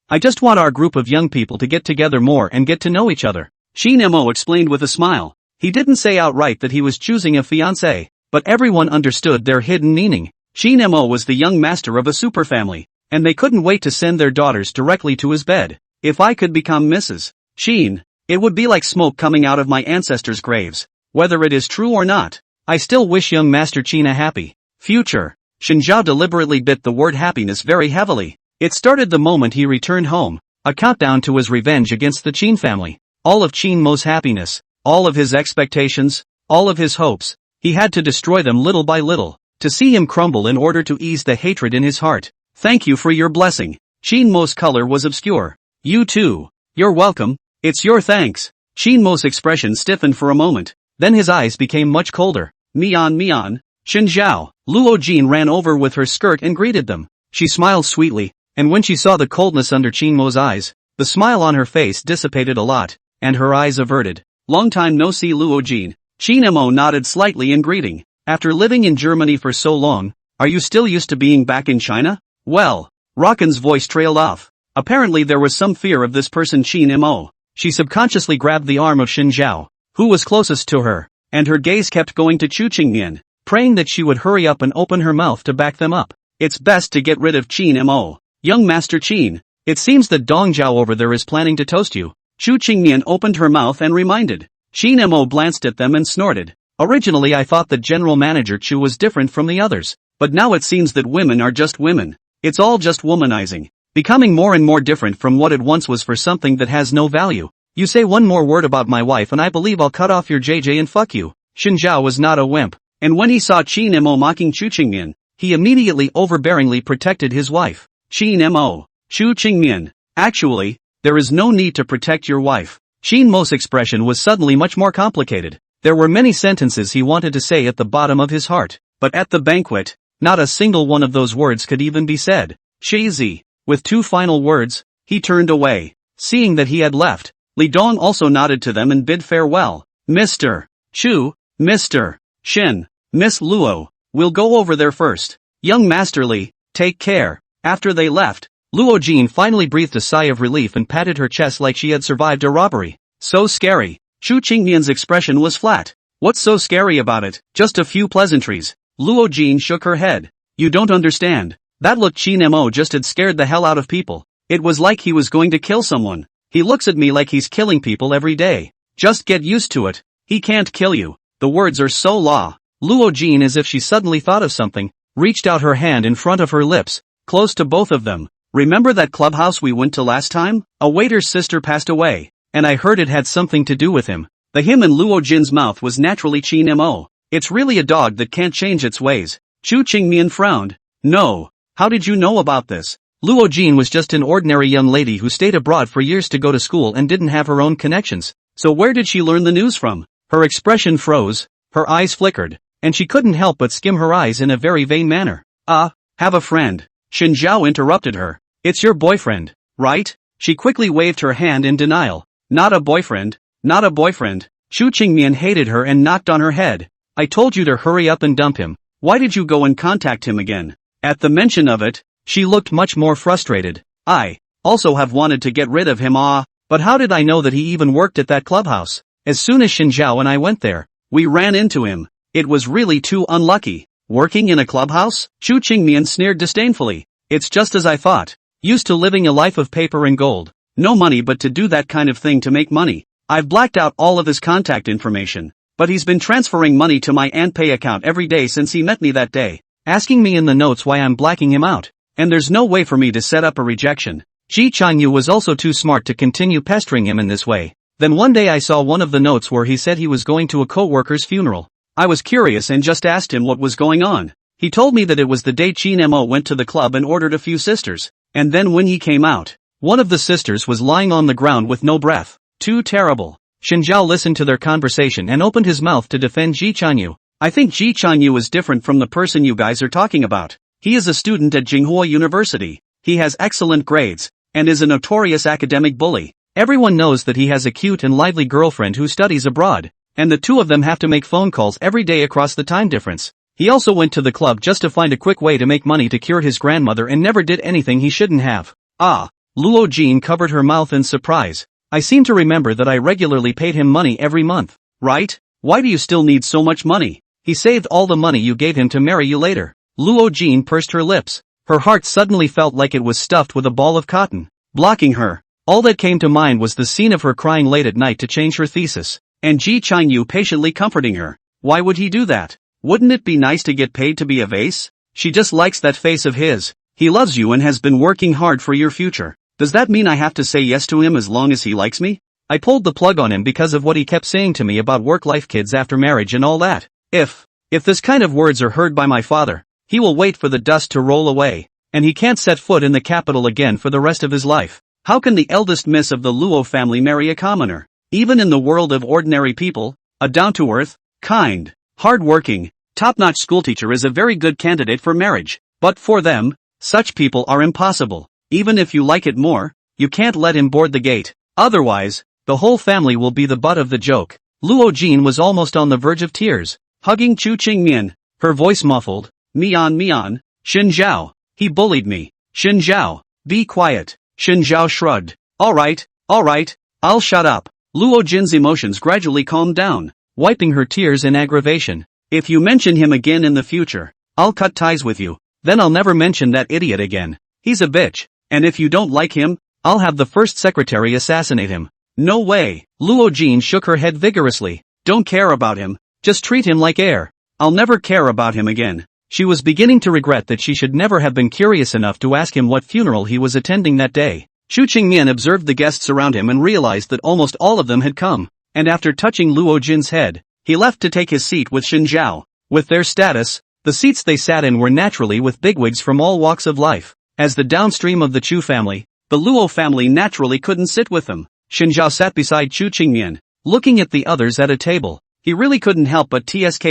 I just want our group of young people to get together more and get to know each other," Qin Mo explained with a smile. He didn't say outright that he was choosing a fiancé, but everyone understood their hidden meaning. Qin Mo was the young master of a superfamily, and they couldn't wait to send their daughters directly to his bed. "If I could become Mrs. Qin, it would be like smoke coming out of my ancestors' graves. Whether it is true or not, I still wish young Master Qin a happy future." Shinzhao deliberately bit the word happiness very heavily. It started the moment he returned home, a countdown to his revenge against the Qin family. All of Qin Mo's happiness, all of his expectations, all of his hopes, he had to destroy them little by little, to see him crumble in order to ease the hatred in his heart. "Thank you for your blessing." Qin Mo's color was obscure. "You too. You're welcome. It's your thanks." Qin Mo's expression stiffened for a moment, then his eyes became much colder. Mian. Shinzhao. Luo Jin ran over with her skirt and greeted them. She smiled sweetly, and when she saw the coldness under Qin Mo's eyes, the smile on her face dissipated a lot, and her eyes averted. "Long time no see, Luo Jin." Qin Mo nodded slightly in greeting. "After living in Germany for so long, are you still used to being back in China?" "Well," Rocken's voice trailed off. Apparently there was some fear of this person Qin Mo. She subconsciously grabbed the arm of Shinzhao, who was closest to her, and her gaze kept going to Chu Qingmian, praying that she would hurry up and open her mouth to back them up. "It's best to get rid of Qin Mo. Young Master Qin, it seems that Dong Zhao over there is planning to toast you." Chu Qingmian opened her mouth and reminded. Qin Mo glanced at them and snorted. "Originally I thought that General Manager Chu was different from the others, but now it seems that women are just women. It's all just womanizing. Becoming more and more different from what it once was for something that has no value. You say one more word about my wife and I believe I'll cut off your JJ and fuck you." Shinzhao was not a wimp, and when he saw Qin Mo mocking Chu Qingmian, he immediately overbearingly protected his wife. "Qin Mo, Chu Qingmian, actually, there is no need to protect your wife." Qin Mo's expression was suddenly much more complicated. There were many sentences he wanted to say at the bottom of his heart. but at the banquet, not a single one of those words could even be said. Cheesy. With 2 final words, he turned away. Seeing that he had left, Li Dong also nodded to them and bid farewell. Mr. Chu, Mr. Shin, Miss Luo, we'll go over there first. Young Master Li, take care. After they left, Luo Jin finally breathed a sigh of relief and patted her chest like she had survived a robbery. So scary. Chu Qingmian's expression was flat. What's so scary about it? Just a few pleasantries. Luo Jin shook her head. You don't understand. That look Qin Mo just had scared the hell out of people. It was like he was going to kill someone. He looks at me like he's killing people every day. Just get used to it. He can't kill you. The words are so law. Luo Jin, as if she suddenly thought of something, reached out her hand in front of her lips, close to both of them. Remember that clubhouse we went to last time? A waiter's sister passed away, and I heard it had something to do with him. The him in Luo Jin's mouth was naturally Qin Mo. It's really a dog that can't change its ways. Chu Qingmian frowned. No. How did you know about this? Luo Jin was just an ordinary young lady who stayed abroad for years to go to school and didn't have her own connections. So where did she learn the news from? Her expression froze, her eyes flickered, and she couldn't help but skim her eyes in a very vain manner. Have a friend. Shin Zhao interrupted her. It's your boyfriend, right? She quickly waved her hand in denial. Not a boyfriend, not a boyfriend. Chu Qingmian hated her and knocked on her head. I told you to hurry up and dump him. Why did you go and contact him again? At the mention of it, she looked much more frustrated. I also have wanted to get rid of him, but how did I know that he even worked at that clubhouse? As soon as Shin Zhao and I went there, we ran into him. It was really too unlucky. Working in a clubhouse? Chu Qingmian sneered disdainfully. It's just as I thought. Used to living a life of paper and gold. No money but to do that kind of thing to make money. I've blacked out all of his contact information. But he's been transferring money to my AntPay account every day since he met me that day, asking me in the notes why I'm blacking him out. And there's no way for me to set up a rejection. Ji Chanyu was also too smart to continue pestering him in this way. Then one day I saw one of the notes where he said he was going to a co-worker's funeral. I was curious and just asked him what was going on. He told me that it was the day Qin Mo went to the club and ordered a few sisters. And then when he came out, one of the sisters was lying on the ground with no breath. Too terrible. Shin Zhao listened to their conversation and opened his mouth to defend Ji Chanyu. I think Ji Chanyu is different from the person you guys are talking about. He is a student at Jinghua University. He has excellent grades, and is a notorious academic bully. Everyone knows that he has a cute and lively girlfriend who studies abroad, and the two of them have to make phone calls every day across the time difference. He also went to the club just to find a quick way to make money to cure his grandmother and never did anything he shouldn't have. Luo Jin covered her mouth in surprise. I seem to remember that I regularly paid him money every month, right? Why do you still need so much money? He saved all the money you gave him to marry you later. Luo Jin pursed her lips. Her heart suddenly felt like it was stuffed with a ball of cotton. Blocking her, all that came to mind was the scene of her crying late at night to change her thesis, and Ji Chanyu patiently comforting her. Why would he do that? Wouldn't it be nice to get paid to be a vase? She just likes that face of his. He loves you and has been working hard for your future. Does that mean I have to say yes to him as long as he likes me? I pulled the plug on him because of what he kept saying to me about work-life kids after marriage and all that. If this kind of words are heard by my father, he will wait for the dust to roll away, and he can't set foot in the capital again for the rest of his life. How can the eldest miss of the Luo family marry a commoner? Even in the world of ordinary people, a down-to-earth, kind, hard-working, top-notch schoolteacher is a very good candidate for marriage. But for them, such people are impossible. Even if you like it more, you can't let him board the gate. Otherwise, the whole family will be the butt of the joke. Luo Jin was almost on the verge of tears, hugging Chu Qingmian, her voice muffled. Mian, Shin Zhao. He bullied me. Shin Zhao, be quiet. Shin Zhao shrugged. Alright, I'll shut up. Luo Jin's emotions gradually calmed down, wiping her tears in aggravation. If you mention him again in the future, I'll cut ties with you. Then I'll never mention that idiot again. He's a bitch. And if you don't like him, I'll have the first secretary assassinate him. No way. Luo Jin shook her head vigorously. Don't care about him. Just treat him like air. I'll never care about him again. She was beginning to regret that she should never have been curious enough to ask him what funeral he was attending that day. Chu Qingmian observed the guests around him and realized that almost all of them had come, and after touching Luo Jin's head, he left to take his seat with Shin Zhao. With their status, the seats they sat in were naturally with bigwigs from all walks of life. As the downstream of the Chu family, the Luo family naturally couldn't sit with them. Shin Zhao sat beside Chu Qingmian, looking at the others at a table. He really couldn't help but tsk.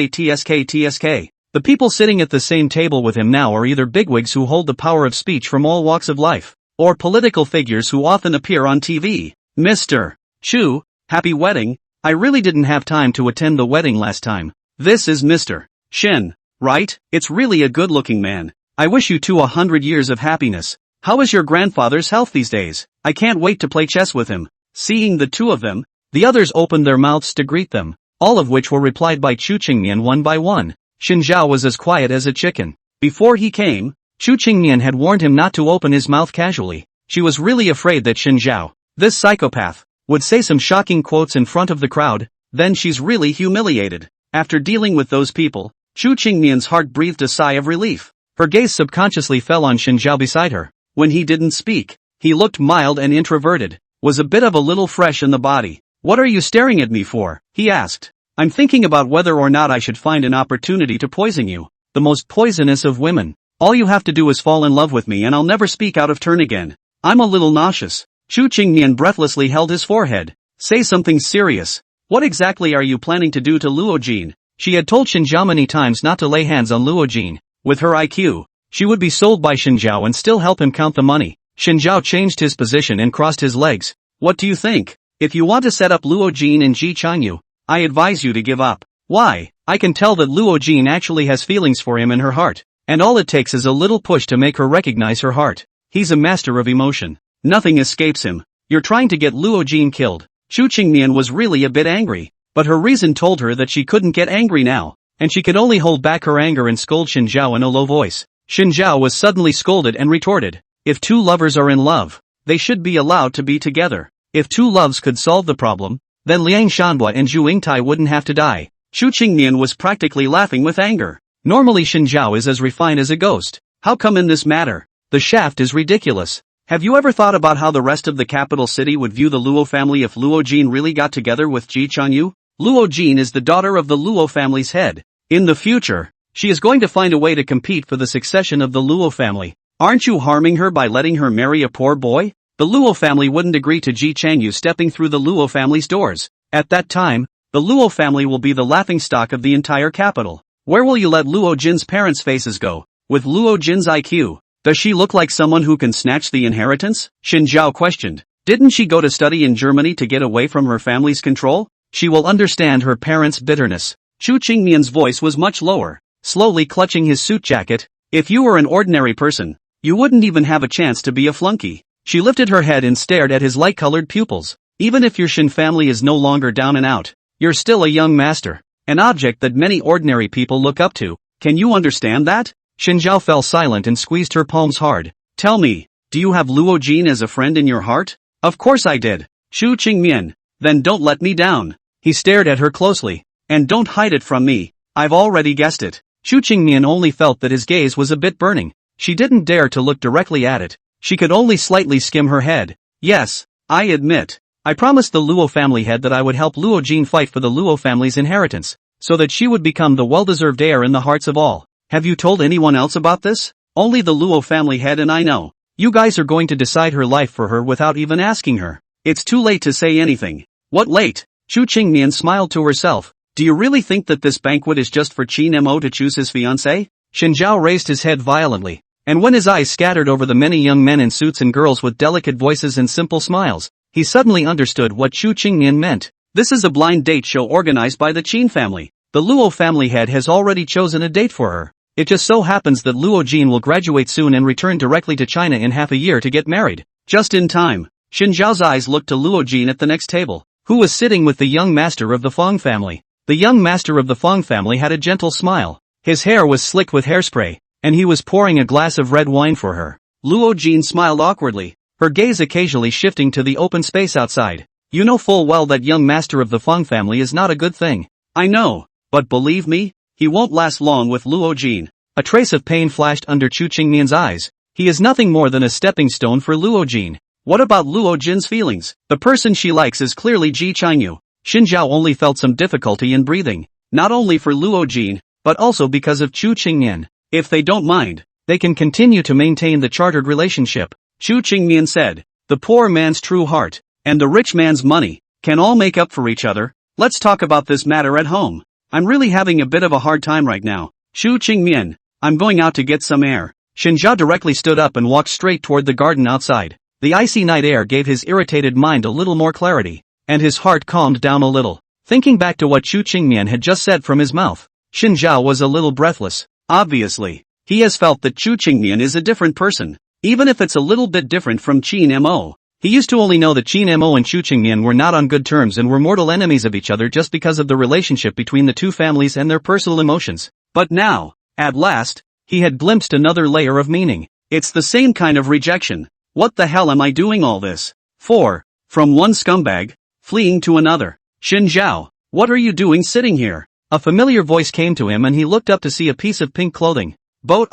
The people sitting at the same table with him now are either bigwigs who hold the power of speech from all walks of life, or political figures who often appear on TV. Mr. Chu, happy wedding. I really didn't have time to attend the wedding last time. This is Mr. Shin, right? It's really a good-looking man. I wish you two 100 years of happiness. How is your grandfather's health these days? I can't wait to play chess with him. Seeing the two of them, the others opened their mouths to greet them, all of which were replied by Chu Qingmian one by one. Shin Zhao was as quiet as a chicken. Before he came, Chu Qingmian had warned him not to open his mouth casually. She was really afraid that Shin Zhao, this psychopath, would say some shocking quotes in front of the crowd, then she's really humiliated. After dealing with those people, Chu Qingmian's heart breathed a sigh of relief. Her gaze subconsciously fell on Shin Zhao beside her. When he didn't speak, he looked mild and introverted, was a bit of a little fresh in the body. What are you staring at me for? He asked. I'm thinking about whether or not I should find an opportunity to poison you, the most poisonous of women. All you have to do is fall in love with me and I'll never speak out of turn again. I'm a little nauseous. Chu Qingmian breathlessly held his forehead. Say something serious. What exactly are you planning to do to Luo Jin? She had told Shin Zhao many times not to lay hands on Luo Jin. With her IQ, she would be sold by Shin Zhao and still help him count the money. Shin Zhao changed his position and crossed his legs. What do you think? If you want to set up Luo Jin and Ji Chanyu, I advise you to give up. Why? I can tell that Luo Jin actually has feelings for him in her heart, and all it takes is a little push to make her recognize her heart. He's a master of emotion. Nothing escapes him. You're trying to get Luo Jin killed. Chu Qingmian was really a bit angry, but her reason told her that she couldn't get angry now, and she could only hold back her anger and scold Shin Zhao in a low voice. Shin Zhao was suddenly scolded and retorted. If two lovers are in love, they should be allowed to be together. If two loves could solve the problem, then Liang Shanhua and Zhu Yingtai wouldn't have to die. Chu Qingmian was practically laughing with anger. Normally Shin Zhao is as refined as a ghost. How come in this matter? The shaft is ridiculous. Have you ever thought about how the rest of the capital city would view the Luo family if Luo Jin really got together with Ji Chanyu? Luo Jin is the daughter of the Luo family's head. In the future, she is going to find a way to compete for the succession of the Luo family. Aren't you harming her by letting her marry a poor boy? The Luo family wouldn't agree to Ji Chanyu stepping through the Luo family's doors. At that time, the Luo family will be the laughingstock of the entire capital. Where will you let Luo Jin's parents' faces go? With Luo Jin's IQ, does she look like someone who can snatch the inheritance? Shin Zhao questioned. Didn't she go to study in Germany to get away from her family's control? She will understand her parents' bitterness. Chu Qingmian's voice was much lower, slowly clutching his suit jacket. If you were an ordinary person, you wouldn't even have a chance to be a flunky. She lifted her head and stared at his light-colored pupils. Even if your Shin family is no longer down and out, you're still a young master, an object that many ordinary people look up to. Can you understand that? Shin Zhao fell silent and squeezed her palms hard. Tell me, do you have Luo Jin as a friend in your heart? Of course I did. Chu Qingmian. Then don't let me down. He stared at her closely. And don't hide it from me. I've already guessed it. Chu Qingmian only felt that his gaze was a bit burning. She didn't dare to look directly at it. She could only slightly skim her head. Yes, I admit. I promised the Luo family head that I would help Luo Jin fight for the Luo family's inheritance, so that she would become the well-deserved heir in the hearts of all. Have you told anyone else about this? Only the Luo family head and I know. You guys are going to decide her life for her without even asking her. It's too late to say anything. What late? Chu Qingmian smiled to herself. Do you really think that this banquet is just for Qin Mo to choose his fiancée? Shin Zhao raised his head violently, and when his eyes scattered over the many young men in suits and girls with delicate voices and simple smiles, he suddenly understood what Chu Qingmian meant. This is a blind date show organized by the Qin family. The Luo family head has already chosen a date for her. It just so happens that Luo Jin will graduate soon and return directly to China in half a year to get married. Just in time. Shin Zhao's eyes looked to Luo Jin at the next table, who was sitting with the young master of the Feng family. The young master of the Feng family had a gentle smile. His hair was slicked with hairspray, and he was pouring a glass of red wine for her. Luo Jin smiled awkwardly, her gaze occasionally shifting to the open space outside. You know full well that young master of the Feng family is not a good thing. I know, but believe me, he won't last long with Luo Jin. A trace of pain flashed under Chu Qingmian's eyes. He is nothing more than a stepping stone for Luo Jin. What about Luo Jin's feelings? The person she likes is clearly Ji Chanyu. Shin Zhao only felt some difficulty in breathing, not only for Luo Jin, but also because of Chu Qingmian. If they don't mind, they can continue to maintain the chartered relationship. Chu Qingmian said, the poor man's true heart, and the rich man's money, can all make up for each other. Let's talk about this matter at home. I'm really having a bit of a hard time right now. Chu Qingmian, I'm going out to get some air. Xinjiao directly stood up and walked straight toward the garden outside. The icy night air gave his irritated mind a little more clarity, and his heart calmed down a little. Thinking back to what Chu Qingmian had just said from his mouth, Xinjiao was a little breathless. Obviously, he has felt that Chu Qingmian is a different person, even if it's a little bit different from Qin Mo. He used to only know that Qin Mo and Chu Qingmian were not on good terms and were mortal enemies of each other just because of the relationship between the two families and their personal emotions. But now, at last, he had glimpsed another layer of meaning. It's the same kind of rejection. What the hell am I doing all this for? From one scumbag, fleeing to another. Xinjiao, what are you doing sitting here? A familiar voice came to him and he looked up to see a piece of pink clothing. Boat,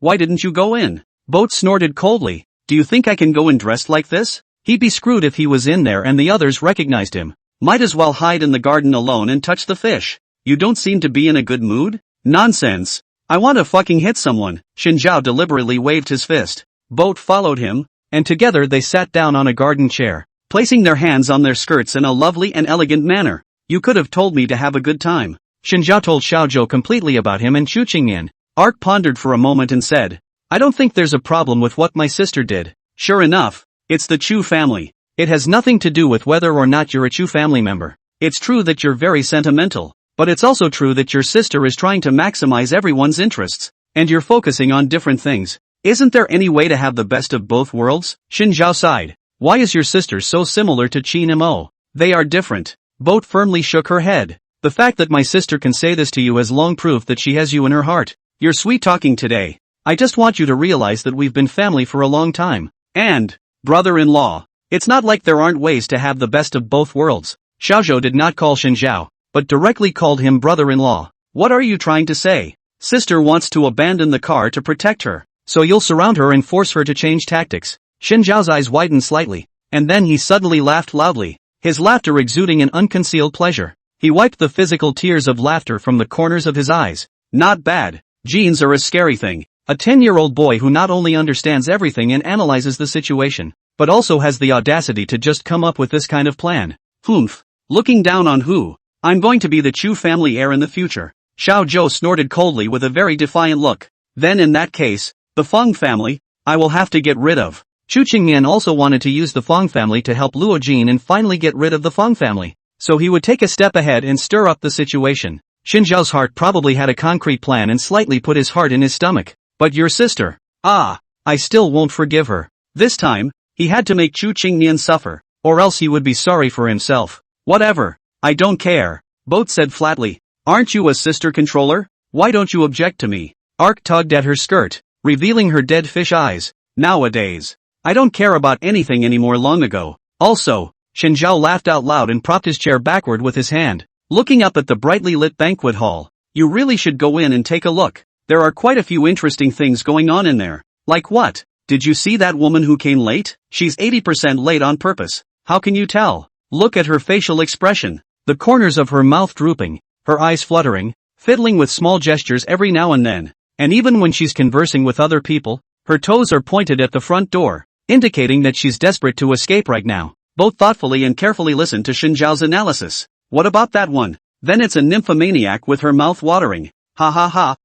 why didn't you go in? Boat snorted coldly. Do you think I can go in dressed like this? He'd be screwed if he was in there and the others recognized him. Might as well hide in the garden alone and touch the fish. You don't seem to be in a good mood? Nonsense. I want to fucking hit someone. Xinjiao deliberately waved his fist. Boat followed him, and together they sat down on a garden chair, placing their hands on their skirts in a lovely and elegant manner. You could have told me to have a good time. Xinjiao told Xiaozhou completely about him and Chu Qingmian. Ark pondered for a moment and said, I don't think there's a problem with what my sister did. Sure enough, it's the Chu family. It has nothing to do with whether or not you're a Chu family member. It's true that you're very sentimental, but it's also true that your sister is trying to maximize everyone's interests, and you're focusing on different things. Isn't there any way to have the best of both worlds? Xinjiao sighed. Why is your sister so similar to Qin Mo? They are different. Boat firmly shook her head. The fact that my sister can say this to you has long proved that she has you in her heart. You're sweet talking today. I just want you to realize that we've been family for a long time. And, brother-in-law, it's not like there aren't ways to have the best of both worlds. Xiaozhou did not call Xinjiao, but directly called him brother-in-law. What are you trying to say? Sister wants to abandon the car to protect her, so you'll surround her and force her to change tactics. Xinjiao's eyes widened slightly, and then he suddenly laughed loudly, his laughter exuding an unconcealed pleasure. He wiped the physical tears of laughter from the corners of his eyes. Not bad. Genes are a scary thing. A 10-year-old boy who not only understands everything and analyzes the situation, but also has the audacity to just come up with this kind of plan. Humph. Looking down on who? I'm going to be the Chu family heir in the future. Xiao Zhou snorted coldly with a very defiant look. Then in that case, the Feng family, I will have to get rid of. Chu Qingmian also wanted to use the Feng family to help Luo Jin and finally get rid of the Feng family, so he would take a step ahead and stir up the situation. Xinjiao's heart probably had a concrete plan and slightly put his heart in his stomach. But your sister, I still won't forgive her. This time, he had to make Chu Qingmian suffer, or else he would be sorry for himself. Whatever, I don't care, Boat said flatly. Aren't you a sister controller? Why don't you object to me? Ark tugged at her skirt, revealing her dead fish eyes. Nowadays, I don't care about anything anymore long ago. Also, Xinjiao laughed out loud and propped his chair backward with his hand, looking up at the brightly lit banquet hall. You really should go in and take a look. There are quite a few interesting things going on in there. Like what? Did you see that woman who came late? She's 80% late on purpose. How can you tell? Look at her facial expression. The corners of her mouth drooping, her eyes fluttering, fiddling with small gestures every now and then. And even when she's conversing with other people, her toes are pointed at the front door, indicating that she's desperate to escape right now. Both thoughtfully and carefully listened to Xinjiao's analysis. What about that one? Then it's a nymphomaniac with her mouth watering. Ha ha ha,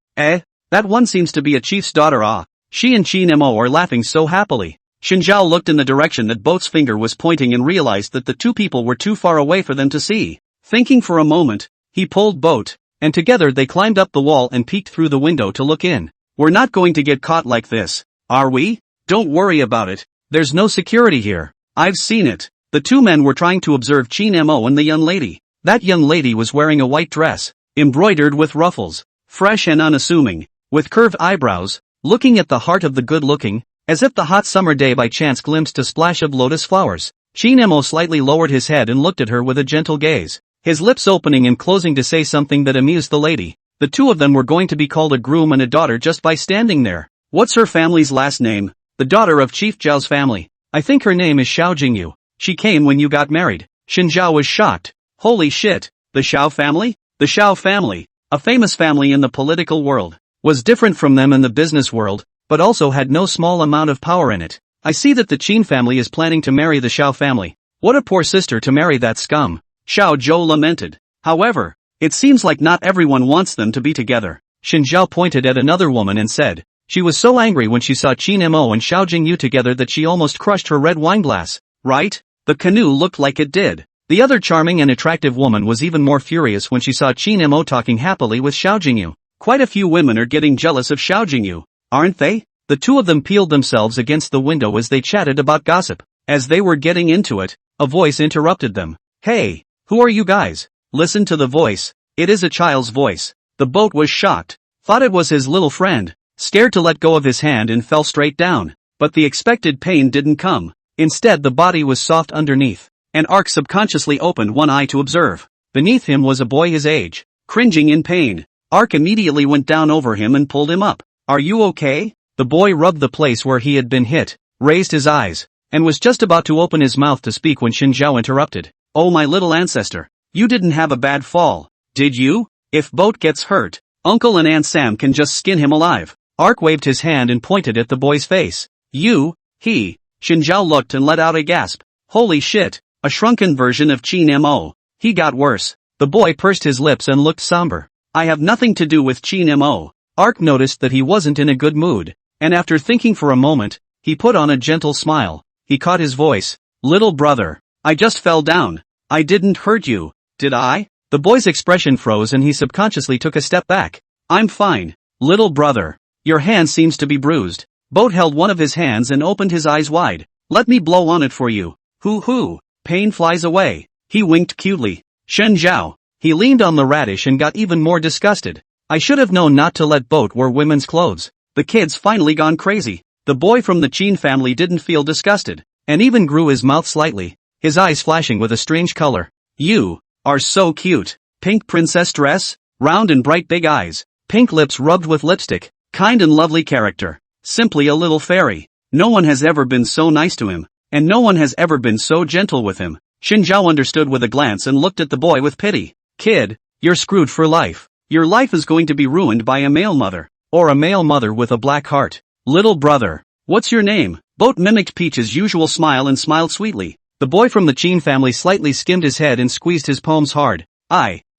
that one seems to be a chief's daughter. She and Qin Mo are laughing so happily. Xinjiao looked in the direction that Boat's finger was pointing and realized that the two people were too far away for them to see. Thinking for a moment, he pulled Boat, and together they climbed up the wall and peeked through the window to look in. We're not going to get caught like this, are we? Don't worry about it. There's no security here. I've seen it. The two men were trying to observe Qin Mo and the young lady. That young lady was wearing a white dress, embroidered with ruffles, fresh and unassuming, with curved eyebrows, looking at the heart of the good-looking, as if the hot summer day by chance glimpsed a splash of lotus flowers. Qin Mo slightly lowered his head and looked at her with a gentle gaze, his lips opening and closing to say something that amused the lady. The two of them were going to be called a groom and a daughter just by standing there. What's her family's last name? The daughter of Chief Zhao's family. I think her name is Xiao Jingyu. She came when you got married. Xinjiao was shocked. Holy shit, the Xiao family? The Xiao family, a famous family in the political world, was different from them in the business world, but also had no small amount of power in it. I see that the Qin family is planning to marry the Xiao family. What a poor sister to marry that scum. Xiao Zhou lamented. However, it seems like not everyone wants them to be together. Shin Zhao pointed at another woman and said. She was so angry when she saw Qin Mo and Xiao Jingyu together that she almost crushed her red wine glass, right? The canoe looked like it did. The other charming and attractive woman was even more furious when she saw Qin Mo talking happily with Xiao Jingyu. Quite a few women are getting jealous of Xiao Jingyu, aren't they? The two of them peeled themselves against the window as they chatted about gossip. As they were getting into it, a voice interrupted them. Hey, who are you guys? Listen to the voice. It is a child's voice. The boat was shocked. Thought it was his little friend. Scared to let go of his hand and fell straight down. But the expected pain didn't come. Instead the body was soft underneath. And Ark subconsciously opened one eye to observe. Beneath him was a boy his age, cringing in pain. Ark immediately went down over him and pulled him up. Are you okay? The boy rubbed the place where he had been hit, raised his eyes, and was just about to open his mouth to speak when Xin Zhao interrupted. Oh my little ancestor, you didn't have a bad fall, did you? If Boat gets hurt, Uncle and Aunt Sam can just skin him alive. Ark waved his hand and pointed at the boy's face. You, he. Xin Zhao looked and let out a gasp. Holy shit, a shrunken version of Qin Mo. He got worse. The boy pursed his lips and looked somber. I have nothing to do with Qin Mo. Ark noticed that he wasn't in a good mood, and after thinking for a moment, he put on a gentle smile. He caught his voice. Little brother, I just fell down. I didn't hurt you, did I? The boy's expression froze and he subconsciously took a step back. I'm fine, little brother. Your hand seems to be bruised. Boat held one of his hands and opened his eyes wide. Let me blow on it for you. Hoo. Pain flies away. He winked cutely. Shen Zhao. He leaned on the radish and got even more disgusted. I should have known not to let Boat wear women's clothes. The kid's finally gone crazy. The boy from the Qin family didn't feel disgusted, and even grew his mouth slightly, his eyes flashing with a strange color. You are so cute. Pink princess dress, round and bright big eyes, pink lips rubbed with lipstick, kind and lovely character. Simply a little fairy. No one has ever been so nice to him, and no one has ever been so gentle with him. Xin Zhao understood with a glance and looked at the boy with pity. Kid, you're screwed for life. Your life is going to be ruined by a male mother, or a male mother with a black heart. Little brother, what's your name? Boat mimicked Peach's usual smile and smiled sweetly. The boy from the Qin family slightly skimmed his head and squeezed his palms hard.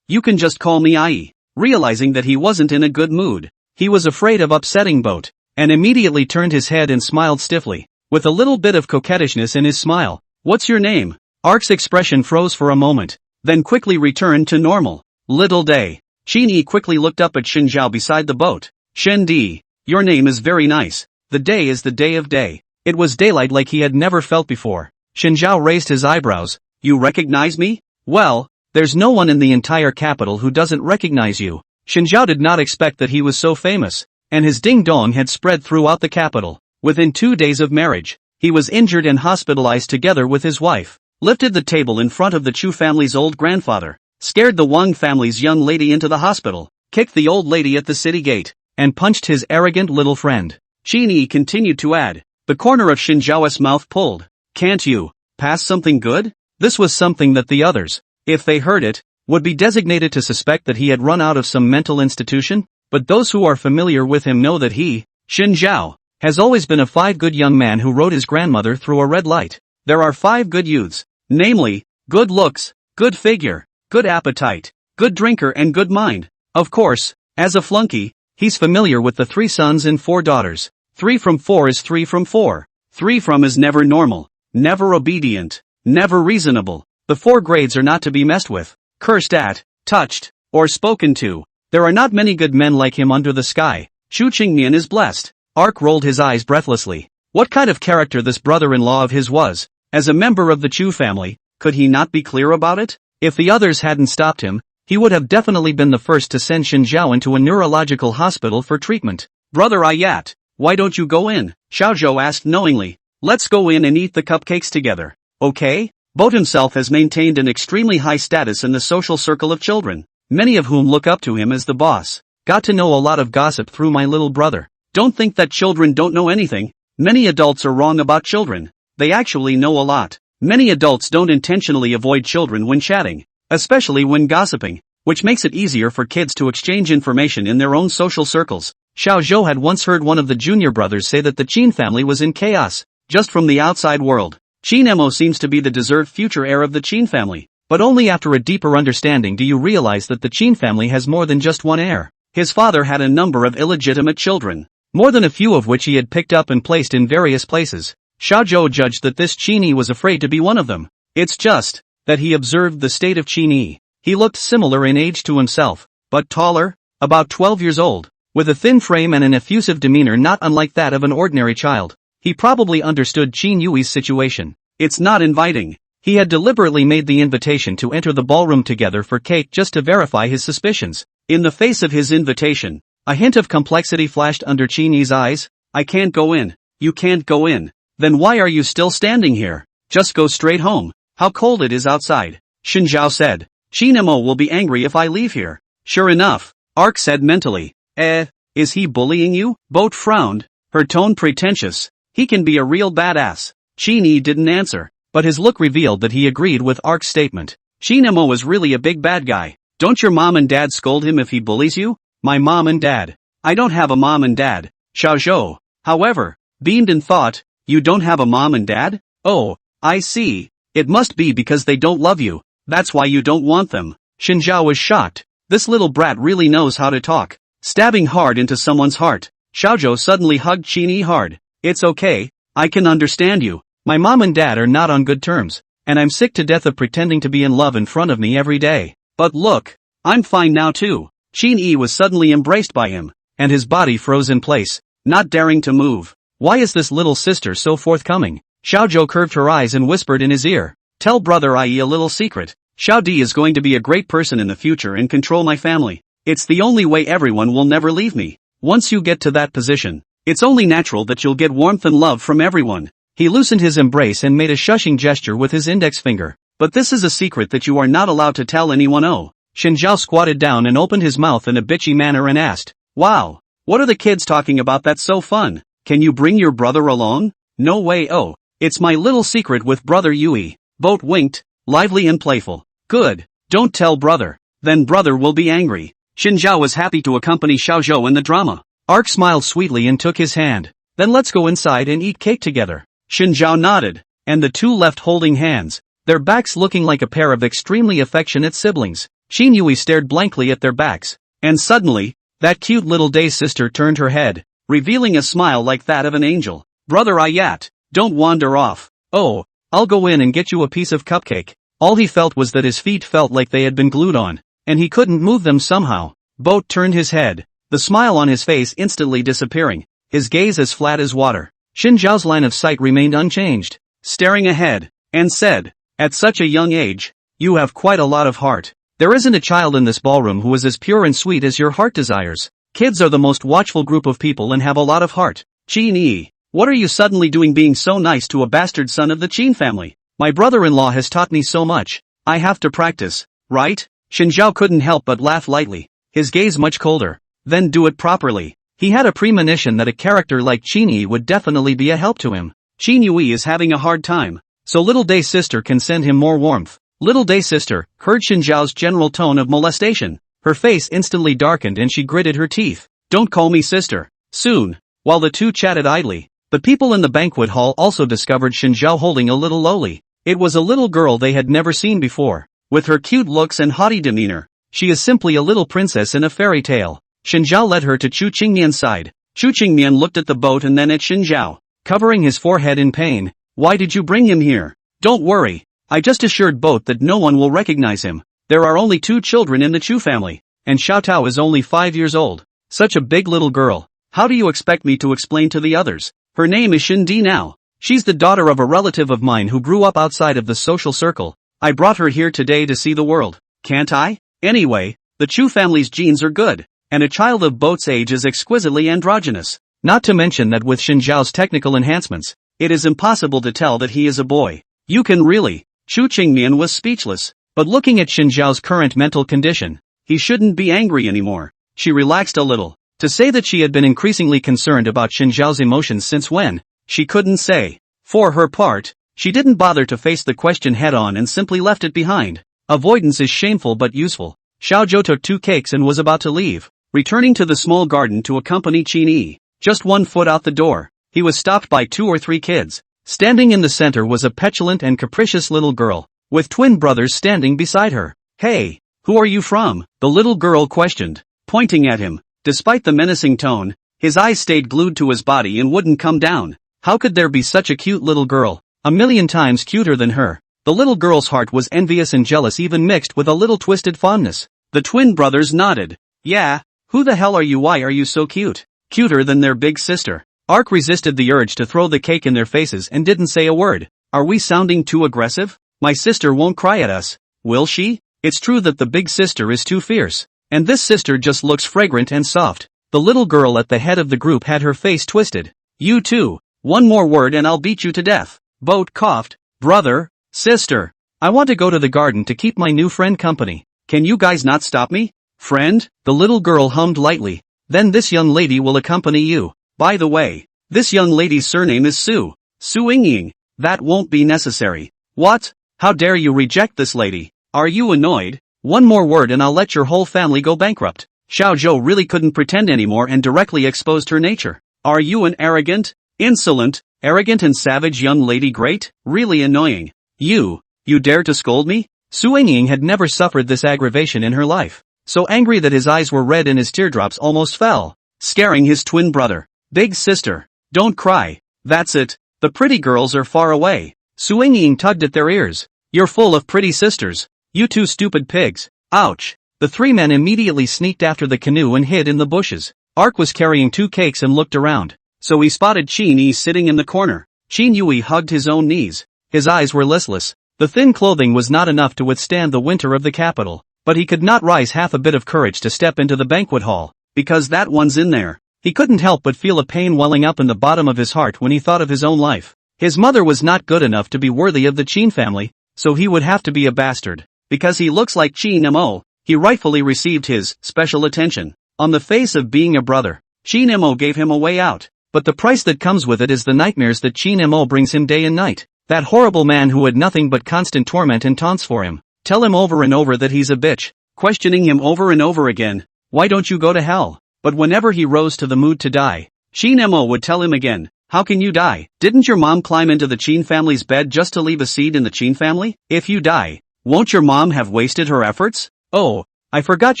You can just call me Ai. Realizing that he wasn't in a good mood, he was afraid of upsetting Boat, and immediately turned his head and smiled stiffly, with a little bit of coquettishness in his smile. What's your name? Ark's expression froze for a moment, then quickly returned to normal. Little Day. Qin Yi quickly looked up at Shin Zhao beside the boat. Shen Di, your name is very nice. The day is the day of day. It was daylight like he had never felt before. Shin Zhao raised his eyebrows. You recognize me? Well, there's no one in the entire capital who doesn't recognize you. Shin Zhao did not expect that he was so famous, and his ding-dong had spread throughout the capital. Within 2 days of marriage, he was injured and hospitalized together with his wife, lifted the table in front of the Chu family's old grandfather, scared the Wang family's young lady into the hospital, kicked the old lady at the city gate, and punched his arrogant little friend. Qin Yi continued to add. The corner of Shin Zhao's mouth pulled. Can't you pass something good? This was something that the others, if they heard it, would be designated to suspect that he had run out of some mental institution, but those who are familiar with him know that he, Shin Zhao, has always been a 5 good young man who rode his grandmother through a red light. There are 5 good youths, namely, good looks, good figure, good appetite, good drinker and good mind. Of course, as a flunky, he's familiar with the 3 sons and 4 daughters. 3 from 4 is 3 from 4. 3 from is never normal, never obedient, never reasonable. The 4 grades are not to be messed with, cursed at, touched, or spoken to. There are not many good men like him under the sky. Chu Qingmian is blessed. Ark rolled his eyes breathlessly. What kind of character this brother-in-law of his was? As a member of the Chu family, could he not be clear about it? If the others hadn't stopped him, he would have definitely been the first to send Shin Zhao into a neurological hospital for treatment. Brother Ayat, why don't you go in? Xiao Zhou asked knowingly. Let's go in and eat the cupcakes together. Okay? Boat himself has maintained an extremely high status in the social circle of children, many of whom look up to him as the boss. Got to know a lot of gossip through my little brother. Don't think that children don't know anything. Many adults are wrong about children. They actually know a lot. Many adults don't intentionally avoid children when chatting, especially when gossiping, which makes it easier for kids to exchange information in their own social circles. Xiao Zhou had once heard one of the junior brothers say that the Qin family was in chaos, just from the outside world. Qin Mo seems to be the deserved future heir of the Qin family, but only after a deeper understanding do you realize that the Qin family has more than just one heir. His father had a number of illegitimate children, more than a few of which he had picked up and placed in various places. Xiaozhou judged that this Qinyi was afraid to be one of them. It's just that he observed the state of Qinyi. He looked similar in age to himself, but taller, about 12 years old, with a thin frame and an effusive demeanor not unlike that of an ordinary child. He probably understood Qin Yui's situation. It's not inviting. He had deliberately made the invitation to enter the ballroom together for cake just to verify his suspicions. In the face of his invitation, a hint of complexity flashed under Qinyi's eyes. I can't go in. You can't go in. Then why are you still standing here? Just go straight home. How cold it is outside. Shinzhao said. Qinemo will be angry if I leave here. Sure enough, Ark said mentally. Is he bullying you? Boat frowned, her tone pretentious. He can be a real badass. Qinyi didn't answer, but his look revealed that he agreed with Ark's statement. Qinemo is really a big bad guy. Don't your mom and dad scold him if he bullies you? My mom and dad. I don't have a mom and dad. Xiaozhou, however, beamed in thought. You don't have a mom and dad? Oh, I see. It must be because they don't love you. That's why you don't want them. Shinzhao was shocked. This little brat really knows how to talk. Stabbing hard into someone's heart, Xiaozhou suddenly hugged Qinyi hard. It's okay, I can understand you. My mom and dad are not on good terms, and I'm sick to death of pretending to be in love in front of me every day. But look, I'm fine now too. Qinyi was suddenly embraced by him, and his body froze in place, not daring to move. Why is this little sister so forthcoming? Xiaozhou curved her eyes and whispered in his ear. Tell brother Ai a little secret. Xiaodi is going to be a great person in the future and control my family. It's the only way everyone will never leave me. Once you get to that position, it's only natural that you'll get warmth and love from everyone. He loosened his embrace and made a shushing gesture with his index finger. But this is a secret that you are not allowed to tell anyone. Oh. Shinzhao squatted down and opened his mouth in a bitchy manner and asked, wow, what are the kids talking about that's so fun? Can you bring your brother along? No way. Oh, it's my little secret with brother Yui. Boat winked, lively and playful. Good, don't tell brother. Then brother will be angry. Shinzhao was happy to accompany Xiaozhou in the drama. Ark smiled sweetly and took his hand. Then let's go inside and eat cake together. Shinzhao nodded, and the two left holding hands, their backs looking like a pair of extremely affectionate siblings. Xinyui stared blankly at their backs, and suddenly, that cute little day sister turned her head, revealing a smile like that of an angel. Brother Ayat, don't wander off. Oh, I'll go in and get you a piece of cupcake. All he felt was that his feet felt like they had been glued on, and he couldn't move them somehow. Boat turned his head, the smile on his face instantly disappearing, his gaze as flat as water. Shinzhao's line of sight remained unchanged, staring ahead, and said, at such a young age, you have quite a lot of heart. There isn't a child in this ballroom who is as pure and sweet as your heart desires. Kids are the most watchful group of people and have a lot of heart. Qin, what are you suddenly doing being so nice to a bastard son of the Qin family? My brother-in-law has taught me so much. I have to practice, right? Shinzhao couldn't help but laugh lightly, his gaze much colder. Then do it properly. He had a premonition that a character like Qinyi would definitely be a help to him. Qinyui is having a hard time, so little day sister can send him more warmth. Little day sister heard Shinzhao's general tone of molestation. Her face instantly darkened and she gritted her teeth. Don't call me sister. Soon, while the two chatted idly, the people in the banquet hall also discovered Shinzhao holding a little loli. It was a little girl they had never seen before. With her cute looks and haughty demeanor, she is simply a little princess in a fairy tale. Shinzhao led her to Chu Qingmian's side. Chu Qingmian looked at the boat and then at Shinzhao, covering his forehead in pain. Why did you bring him here? Don't worry. I just assured Boat that no one will recognize him. There are only 2 children in the Chu family, and Xiaotao is only 5 years old. Such a big little girl. How do you expect me to explain to the others? Her name is Shindi now. She's the daughter of a relative of mine who grew up outside of the social circle. I brought her here today to see the world. Can't I? Anyway, the Chu family's genes are good, and a child of Boat's age is exquisitely androgynous. Not to mention that with Shinzhao's technical enhancements, it is impossible to tell that he is a boy. You can really. Chu Qingmian was speechless, but looking at Shinzhao's current mental condition, he shouldn't be angry anymore. She relaxed a little. To say that she had been increasingly concerned about Shinzhao's emotions since when, she couldn't say. For her part, she didn't bother to face the question head-on and simply left it behind. Avoidance is shameful but useful. Xiaozhou took 2 cakes and was about to leave, returning to the small garden to accompany Qinyi. Just 1 foot out the door, he was stopped by 2 or 3 kids. Standing in the center was a petulant and capricious little girl, with twin brothers standing beside her. Hey, who are you from? The little girl questioned, pointing at him. Despite the menacing tone, his eyes stayed glued to his body and wouldn't come down. How could there be such a cute little girl, a million times cuter than her? The little girl's heart was envious and jealous, even mixed with a little twisted fondness. The twin brothers nodded. Yeah, who the hell are you? Why are you so cute? Cuter than their big sister. Ark resisted the urge to throw the cake in their faces and didn't say a word. Are we sounding too aggressive? My sister won't cry at us, will she? It's true that the big sister is too fierce. And this sister just looks fragrant and soft. The little girl at the head of the group had her face twisted. You too. One more word and I'll beat you to death. Boat coughed. Brother, sister. I want to go to the garden to keep my new friend company. Can you guys not stop me? Friend? The little girl hummed lightly. Then this young lady will accompany you. By the way, this young lady's surname is Su. Su-Ying. That won't be necessary. What? How dare you reject this lady? Are you annoyed? One more word and I'll let your whole family go bankrupt. Xiao Zhou really couldn't pretend anymore and directly exposed her nature. Are you an arrogant, insolent, arrogant and savage young lady? Great? Really annoying. You dare to scold me? Su-Ying had never suffered this aggravation in her life. So angry that his eyes were red and his teardrops almost fell, scaring his twin brother. Big sister, don't cry. That's it. The pretty girls are far away. Su-Ying tugged at their ears. You're full of pretty sisters. You two stupid pigs. Ouch. The three men immediately sneaked after the canoe and hid in the bushes. Ark was carrying 2 cakes and looked around. So he spotted Qin Yi sitting in the corner. Qin Yui hugged his own knees. His eyes were listless. The thin clothing was not enough to withstand the winter of the capital. But he could not rise half a bit of courage to step into the banquet hall. Because that one's in there. He couldn't help but feel a pain welling up in the bottom of his heart when he thought of his own life. His mother was not good enough to be worthy of the Qin family, so he would have to be a bastard. Because he looks like Qin Mo, he rightfully received his special attention. On the face of being a brother, Qin Mo gave him a way out. But the price that comes with it is the nightmares that Qin Mo brings him day and night. That horrible man who had nothing but constant torment and taunts for him. Tell him over and over that he's a bitch. Questioning him over and over again. Why don't you go to hell? But whenever he rose to the mood to die, Qin Mo would tell him again. How can you die? Didn't your mom climb into the Qin family's bed just to leave a seed in the Qin family? If you die, won't your mom have wasted her efforts? Oh, I forgot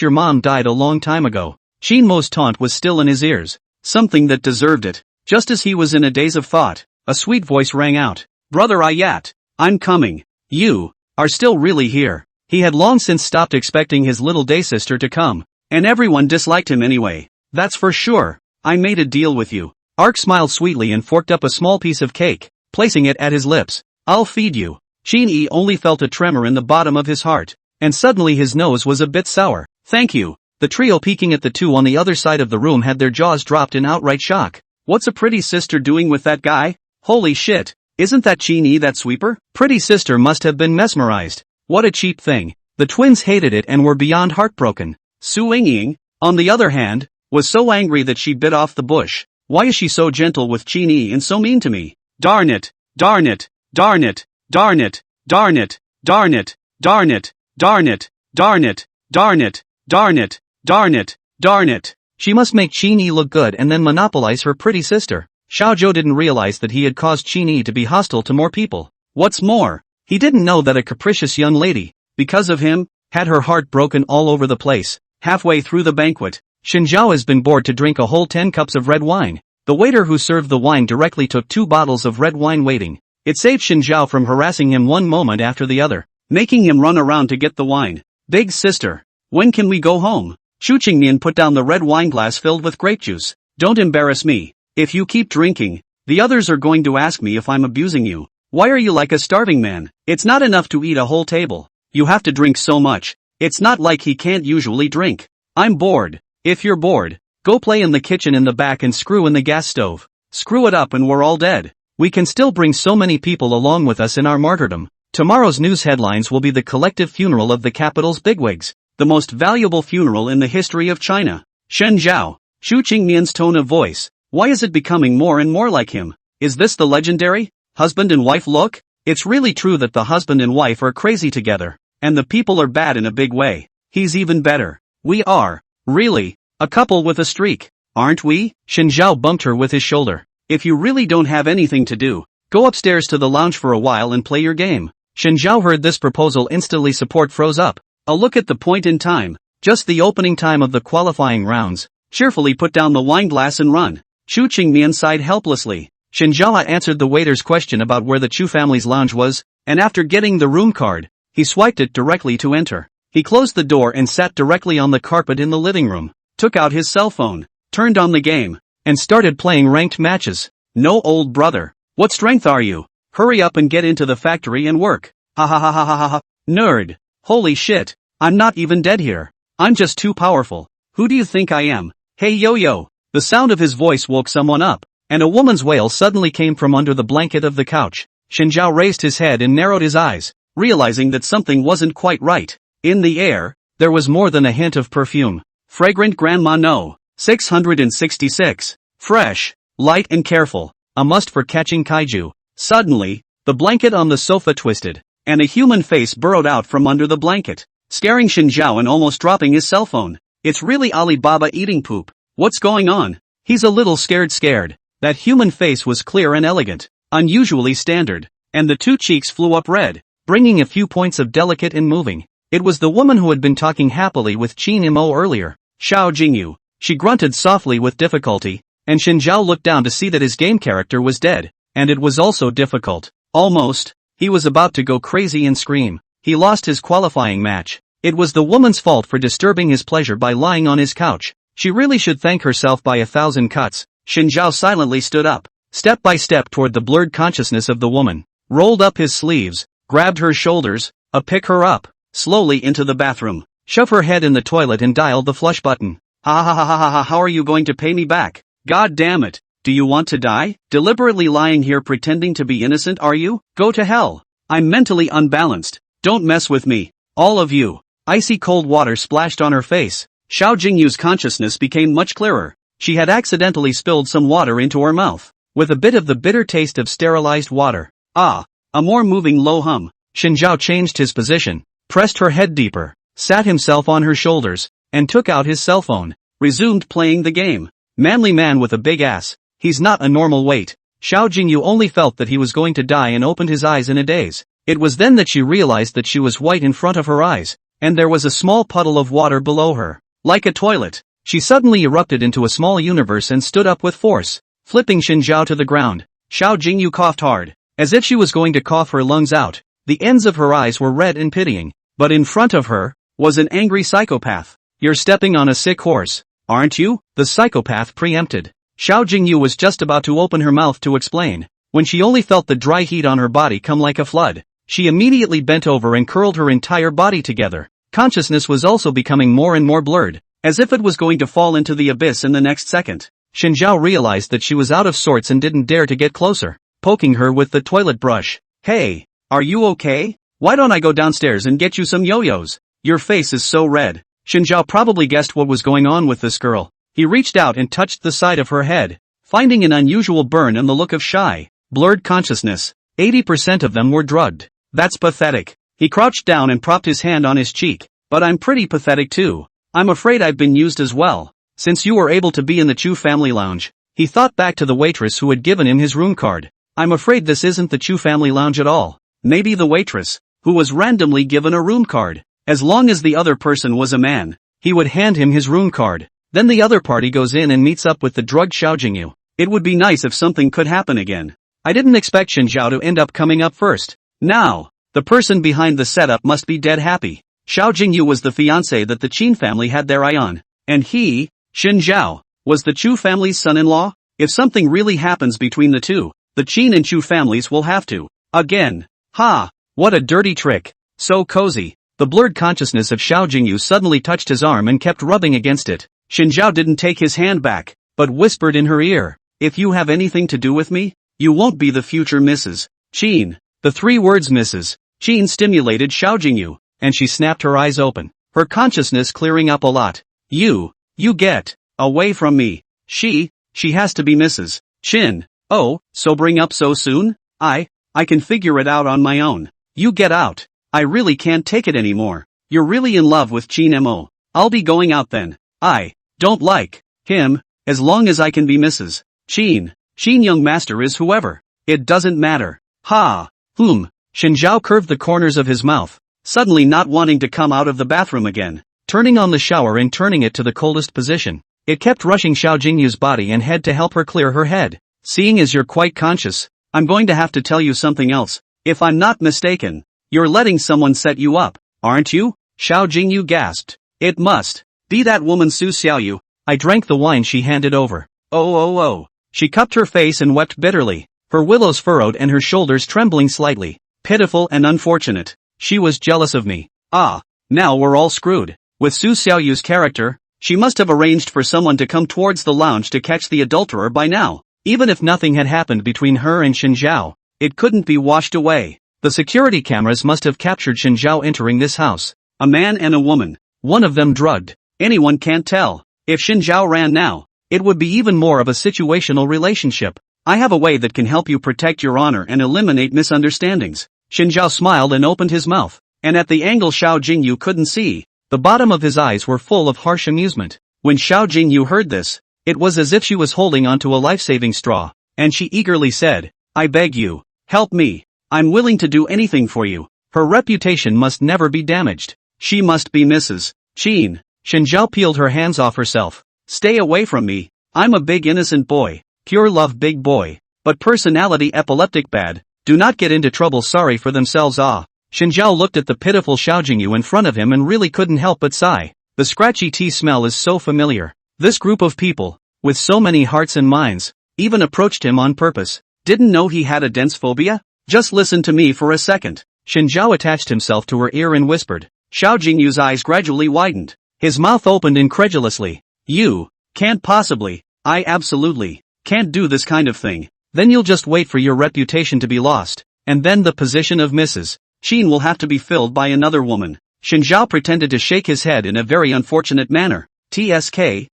your mom died a long time ago. Qin Mo's taunt was still in his ears. Something that deserved it. Just as he was in a daze of thought, a sweet voice rang out. Brother Ayat, I'm coming. You are still really here. He had long since stopped expecting his little day sister to come. And everyone disliked him anyway. That's for sure. I made a deal with you. Ark smiled sweetly and forked up a small piece of cake, placing it at his lips. I'll feed you. Qin Yi only felt a tremor in the bottom of his heart. And suddenly his nose was a bit sour. Thank you. The trio peeking at the two on the other side of the room had their jaws dropped in outright shock. What's a pretty sister doing with that guy? Holy shit. Isn't that Qin Yi that sweeper? Pretty sister must have been mesmerized. What a cheap thing. The twins hated it and were beyond heartbroken. Su-Ying, on the other hand, was so angry that she bit off the bush. Why is she so gentle with Qin Yi and so mean to me? Darn it, darn it, darn it, darn it, darn it, darn it, darn it, darn it, darn it, darn it, darn it, darn it, darn it. She must make Qin Yi look good and then monopolize her pretty sister. Xiao Zhou didn't realize that he had caused Qin Yi to be hostile to more people. What's more, he didn't know that a capricious young lady, because of him, had her heart broken all over the place. Halfway through the banquet, Shinzhao has been bored to drink a whole 10 cups of red wine. The waiter who served the wine directly took 2 bottles of red wine waiting. It saved Shinzhao from harassing him one moment after the other, making him run around to get the wine. Big sister, when can we go home? Xu Qingmian put down the red wine glass filled with grape juice. Don't embarrass me. If you keep drinking, the others are going to ask me if I'm abusing you. Why are you like a starving man? It's not enough to eat a whole table. You have to drink so much. It's not like he can't usually drink. I'm bored. If you're bored, go play in the kitchen in the back and screw in the gas stove. Screw it up and we're all dead. We can still bring so many people along with us in our martyrdom. Tomorrow's news headlines will be the collective funeral of the capital's bigwigs. The most valuable funeral in the history of China. Shen Zhao. Xu Qingmian's tone of voice. Why is it becoming more and more like him? Is this the legendary husband and wife look? It's really true that the husband and wife are crazy together, and the people are bad in a big way. He's even better. We are, really, a couple with a streak, aren't we? Shen Zhao bumped her with his shoulder. If you really don't have anything to do, go upstairs to the lounge for a while and play your game. Shen Zhao heard this proposal, instantly support froze up. A look at the point in time, just the opening time of the qualifying rounds. cheerfully put down the wine glass and run. Chu Qingmian sighed helplessly. Shinjiao answered the waiter's question about where the Chu family's lounge was, and after getting the room card, he swiped it directly to enter. He closed the door and sat directly on the carpet in the living room, took out his cell phone, turned on the game, and started playing ranked matches. No, old brother. What strength are you? Hurry up and get into the factory and work. Ha ha ha ha ha ha. Nerd. Holy shit. I'm not even dead here. I'm just too powerful. Who do you think I am? Hey yo-yo. The sound of his voice woke someone up, and a woman's wail suddenly came from under the blanket of the couch. Shinjiao raised his head and narrowed his eyes, realizing that something wasn't quite right. In the air, there was more than a hint of perfume. Fragrant Grandma No. 666. Fresh, light and careful, a must for catching kaiju. Suddenly, the blanket on the sofa twisted, and a human face burrowed out from under the blanket, scaring Shinjiao and almost dropping his cell phone. It's really Alibaba eating poop. What's going on? He's a little scared. That human face was clear and elegant, unusually standard, and the two cheeks flew up red, bringing a few points of delicate and moving. It was the woman who had been talking happily with Qin Mo earlier, Xiao Jingyu. She grunted softly with difficulty, and Shinjiao looked down to see that his game character was dead, and it was also difficult. Almost. He was about to go crazy and scream. He lost his qualifying match. It was the woman's fault for disturbing his pleasure by lying on his couch. She really should thank herself by 1,000 cuts. Shinjiao silently stood up, step by step toward the blurred consciousness of the woman, rolled up his sleeves, grabbed her shoulders, pick her up, slowly into the bathroom, shove her head in the toilet and dialed the flush button. Ha ha ha ha ha ha, how are you going to pay me back? God damn it. Do you want to die? Deliberately lying here pretending to be innocent, are you? Go to hell. I'm mentally unbalanced. Don't mess with me. All of you. Icy cold water splashed on her face. Xiao Jingyu's consciousness became much clearer. She had accidentally spilled some water into her mouth, with a bit of the bitter taste of sterilized water. Ah, a more moving low hum. Shinjiao changed his position, pressed her head deeper, sat himself on her shoulders, and took out his cell phone, resumed playing the game. Manly man with a big ass. He's not a normal weight. Xiao Jingyu only felt that he was going to die and opened his eyes in a daze. It was then that she realized that she was white in front of her eyes, and there was a small puddle of water below her. Like a toilet, she suddenly erupted into a small universe and stood up with force, flipping Shinjiao to the ground. Xiao Jingyu coughed hard, as if she was going to cough her lungs out. The ends of her eyes were red and pitying, but in front of her was an angry psychopath. You're stepping on a sick horse, aren't you? The psychopath preempted. Xiao Jingyu was just about to open her mouth to explain, when she only felt the dry heat on her body come like a flood. She immediately bent over and curled her entire body together. Consciousness was also becoming more and more blurred, as if it was going to fall into the abyss in the next second. Shinjiao realized that she was out of sorts and didn't dare to get closer, poking her with the toilet brush. Hey, are you okay? Why don't I go downstairs and get you some yo-yos? Your face is so red. Shinjiao probably guessed what was going on with this girl. He reached out and touched the side of her head, finding an unusual burn and the look of shy, blurred consciousness. 80% of them were drugged. That's pathetic. He crouched down and propped his hand on his cheek. But I'm pretty pathetic too. I'm afraid I've been used as well. Since you were able to be in the Chu family lounge. He thought back to the waitress who had given him his room card. I'm afraid this isn't the Chu family lounge at all. Maybe the waitress, who was randomly given a room card. As long as the other person was a man, he would hand him his room card. Then the other party goes in and meets up with the drugged Xiao Jingyu. It would be nice if something could happen again. I didn't expect Shinjiao to end up coming up first. Now, the person behind the setup must be dead happy. Xiao Jingyu was the fiancé that the Qin family had their eye on. And he, Shinjiao, was the Chu family's son-in-law? If something really happens between the two, the Qin and Chu families will have to. Again. Ha! What a dirty trick. So cozy. The blurred consciousness of Xiao Jingyu suddenly touched his arm and kept rubbing against it. Shinjiao didn't take his hand back, but whispered in her ear, if you have anything to do with me, you won't be the future Mrs. Qin. The 3 words Mrs. Qin stimulated Xiao Jingyu, and she snapped her eyes open, her consciousness clearing up a lot. You get away from me. She has to be Mrs. Qin. Oh, sobering up so soon? I can figure it out on my own. You get out. I really can't take it anymore. You're really in love with Qin Mo. I'll be going out then. I don't like him, as long as I can be Mrs. Qin. Qin young master is whoever. It doesn't matter. Ha! Shinjiao curved the corners of his mouth, suddenly not wanting to come out of the bathroom again, turning on the shower and turning it to the coldest position. It kept rushing Xiao Jingyu's body and head to help her clear her head. Seeing as you're quite conscious, I'm going to have to tell you something else. If I'm not mistaken, you're letting someone set you up, aren't you? Xiao Jingyu gasped. It must be that woman Su Xiaoyu. I drank the wine she handed over. Oh. She cupped her face and wept bitterly, her willows furrowed and her shoulders trembling slightly. Pitiful and unfortunate. She was jealous of me. Ah, now we're all screwed. With Su Xiaoyu's character, she must have arranged for someone to come towards the lounge to catch the adulterer by now. Even if nothing had happened between her and Xin Zhao, it couldn't be washed away. The security cameras must have captured Xin Zhao entering this house. A man and a woman. One of them drugged. Anyone can't tell. If Xin Zhao ran now, it would be even more of a situational relationship. I have a way that can help you protect your honor and eliminate misunderstandings. Xin Zhao smiled and opened his mouth, and at the angle Xiao Jingyu couldn't see, the bottom of his eyes were full of harsh amusement. When Xiao Jingyu heard this, it was as if she was holding onto a life-saving straw, and she eagerly said, I beg you, help me. I'm willing to do anything for you. Her reputation must never be damaged. She must be Mrs. Qin. Xin Zhao peeled her hands off herself. Stay away from me. I'm a big innocent boy. Pure love big boy. But personality epileptic bad. Do not get into trouble sorry for themselves Xin Zhao looked at the pitiful Xiao Jingyu in front of him and really couldn't help but sigh. The scratchy tea smell is so familiar. This group of people, with so many hearts and minds, even approached him on purpose. Didn't know he had a dense phobia? Just listen to me for a second. Xin Zhao attached himself to her ear and whispered. Xiao Jingyu's eyes gradually widened. His mouth opened incredulously. You can't possibly. I absolutely can't do this kind of thing. Then you'll just wait for your reputation to be lost, and then the position of Mrs. Qin will have to be filled by another woman. Xin Zhao pretended to shake his head in a very unfortunate manner. TSK,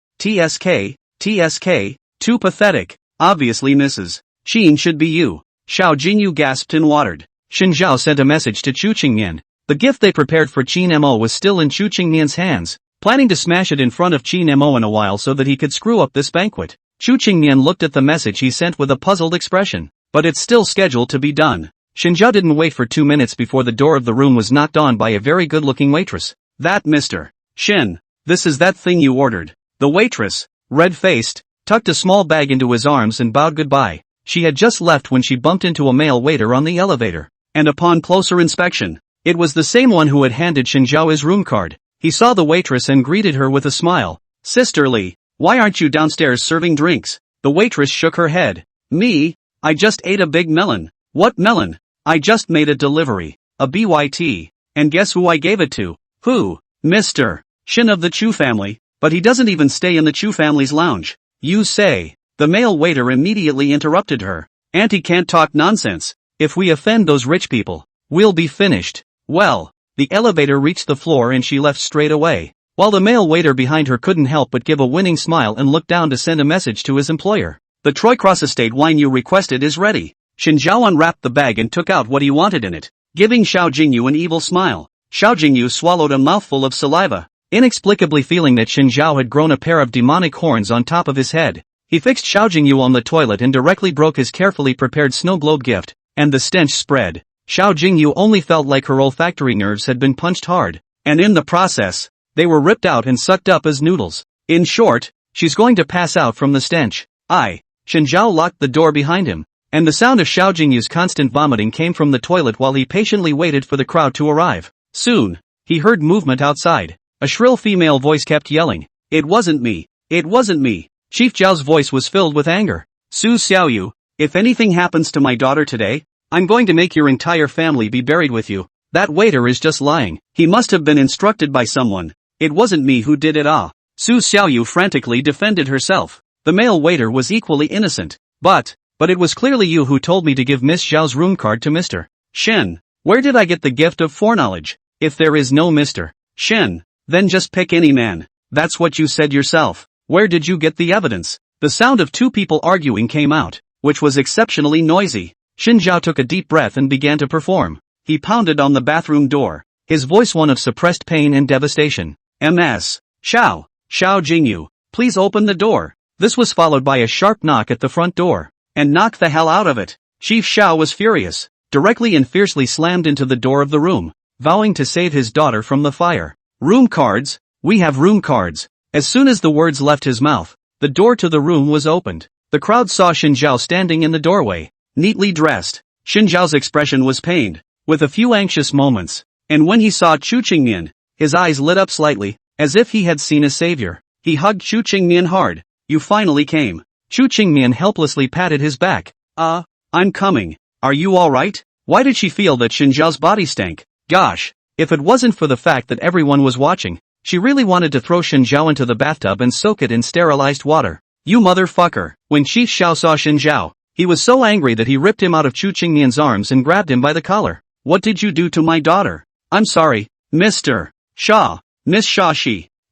too pathetic. Obviously Mrs. Qin should be you. Xiao Jingyu gasped and watered. Xin Zhao sent a message to Chu Qingnian. The gift they prepared for Qin Mo was still in Chu Qingnian's hands, planning to smash it in front of Qin Mo in a while so that he could screw up this banquet. Chu Qingnian looked at the message he sent with a puzzled expression. But it's still scheduled to be done. Xin Zhao didn't wait for 2 minutes before the door of the room was knocked on by a very good-looking waitress. That Mr. Shin. This is that thing you ordered. The waitress, red-faced, tucked a small bag into his arms and bowed goodbye. She had just left when she bumped into a male waiter on the elevator. And upon closer inspection, it was the same one who had handed Xin Zhao his room card. He saw the waitress and greeted her with a smile. Sisterly, why aren't you downstairs serving drinks? The waitress shook her head. Me? I just ate a big melon. What melon? I just made a delivery. A BYT. And guess who I gave it to? Who? Mr. Shin of the Chu family. But he doesn't even stay in the Chu family's lounge. You say. The male waiter immediately interrupted her. Auntie can't talk nonsense. If we offend those rich people, we'll be finished. Well, the elevator reached the floor and she left straight away, while the male waiter behind her couldn't help but give a winning smile and look down to send a message to his employer. The Troycross Estate wine you requested is ready. Xin Zhao unwrapped the bag and took out what he wanted in it, giving Xiao Jingyu an evil smile. Xiao Jingyu swallowed a mouthful of saliva, inexplicably feeling that Xin Zhao had grown a pair of demonic horns on top of his head. He fixed Xiao Jingyu on the toilet and directly broke his carefully prepared snow globe gift, and the stench spread. Xiao Jingyu only felt like her olfactory nerves had been punched hard, and in the process, they were ripped out and sucked up as noodles. In short, she's going to pass out from the stench. Xin Zhao locked the door behind him, and the sound of Xiao Jingyu's constant vomiting came from the toilet while he patiently waited for the crowd to arrive. Soon, he heard movement outside. A shrill female voice kept yelling, "It wasn't me. It wasn't me." Chief Zhao's voice was filled with anger. Su Xiaoyu, if anything happens to my daughter today, I'm going to make your entire family be buried with you. That waiter is just lying. He must have been instructed by someone. It wasn't me who did it. Su Xiaoyu frantically defended herself. The male waiter was equally innocent. But it was clearly you who told me to give Miss Zhao's room card to Mr. Shen. Where did I get the gift of foreknowledge? If there is no Mr. Shen, then just pick any man. That's what you said yourself. Where did you get the evidence? The sound of two people arguing came out, which was exceptionally noisy. Xin Zhao took a deep breath and began to perform. He pounded on the bathroom door, his voice one of suppressed pain and devastation. Ms. Xiao Jingyu, please open the door. This was followed by a sharp knock at the front door. And knock the hell out of it. Chief Xiao was furious, directly and fiercely slammed into the door of the room, vowing to save his daughter from the fire. Room cards? We have room cards. As soon as the words left his mouth, the door to the room was opened. The crowd saw Xinjiao standing in the doorway, neatly dressed. Xinjiao's expression was pained, with a few anxious moments, and when he saw Chu Qingmian, his eyes lit up slightly, as if he had seen a savior. He hugged Chu Qingmian hard. You finally came. Chu Qingmian helplessly patted his back. I'm coming. Are you alright? Why did she feel that Xinjiao's body stank? Gosh, if it wasn't for the fact that everyone was watching, she really wanted to throw Xinjiao into the bathtub and soak it in sterilized water. You motherfucker. When Chief Xiao saw Xinjiao, he was so angry that he ripped him out of Chu Qingmian's arms and grabbed him by the collar. What did you do to my daughter? I'm sorry, Mr. Shaw. Miss Shaw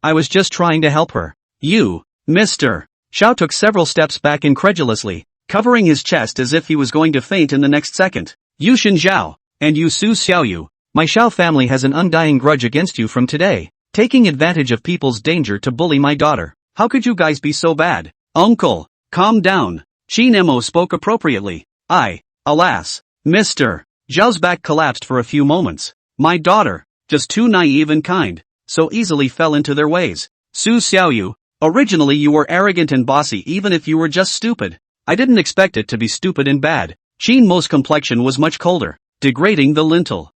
I was just trying to help her. You, Mr. Xiao took several steps back incredulously, covering his chest as if he was going to faint in the next second. You Xinjiao, and you Su Xiaoyu, my Xiao family has an undying grudge against you from today, taking advantage of people's danger to bully my daughter. How could you guys be so bad? Uncle, calm down. Qin Emo spoke appropriately. Alas, Mr. Zhao's back collapsed for a few moments. My daughter, just too naive and kind, so easily fell into their ways. Su Xiaoyu, originally you were arrogant and bossy even if you were just stupid. I didn't expect it to be stupid and bad. Qin Mo's complexion was much colder, degrading the lintel.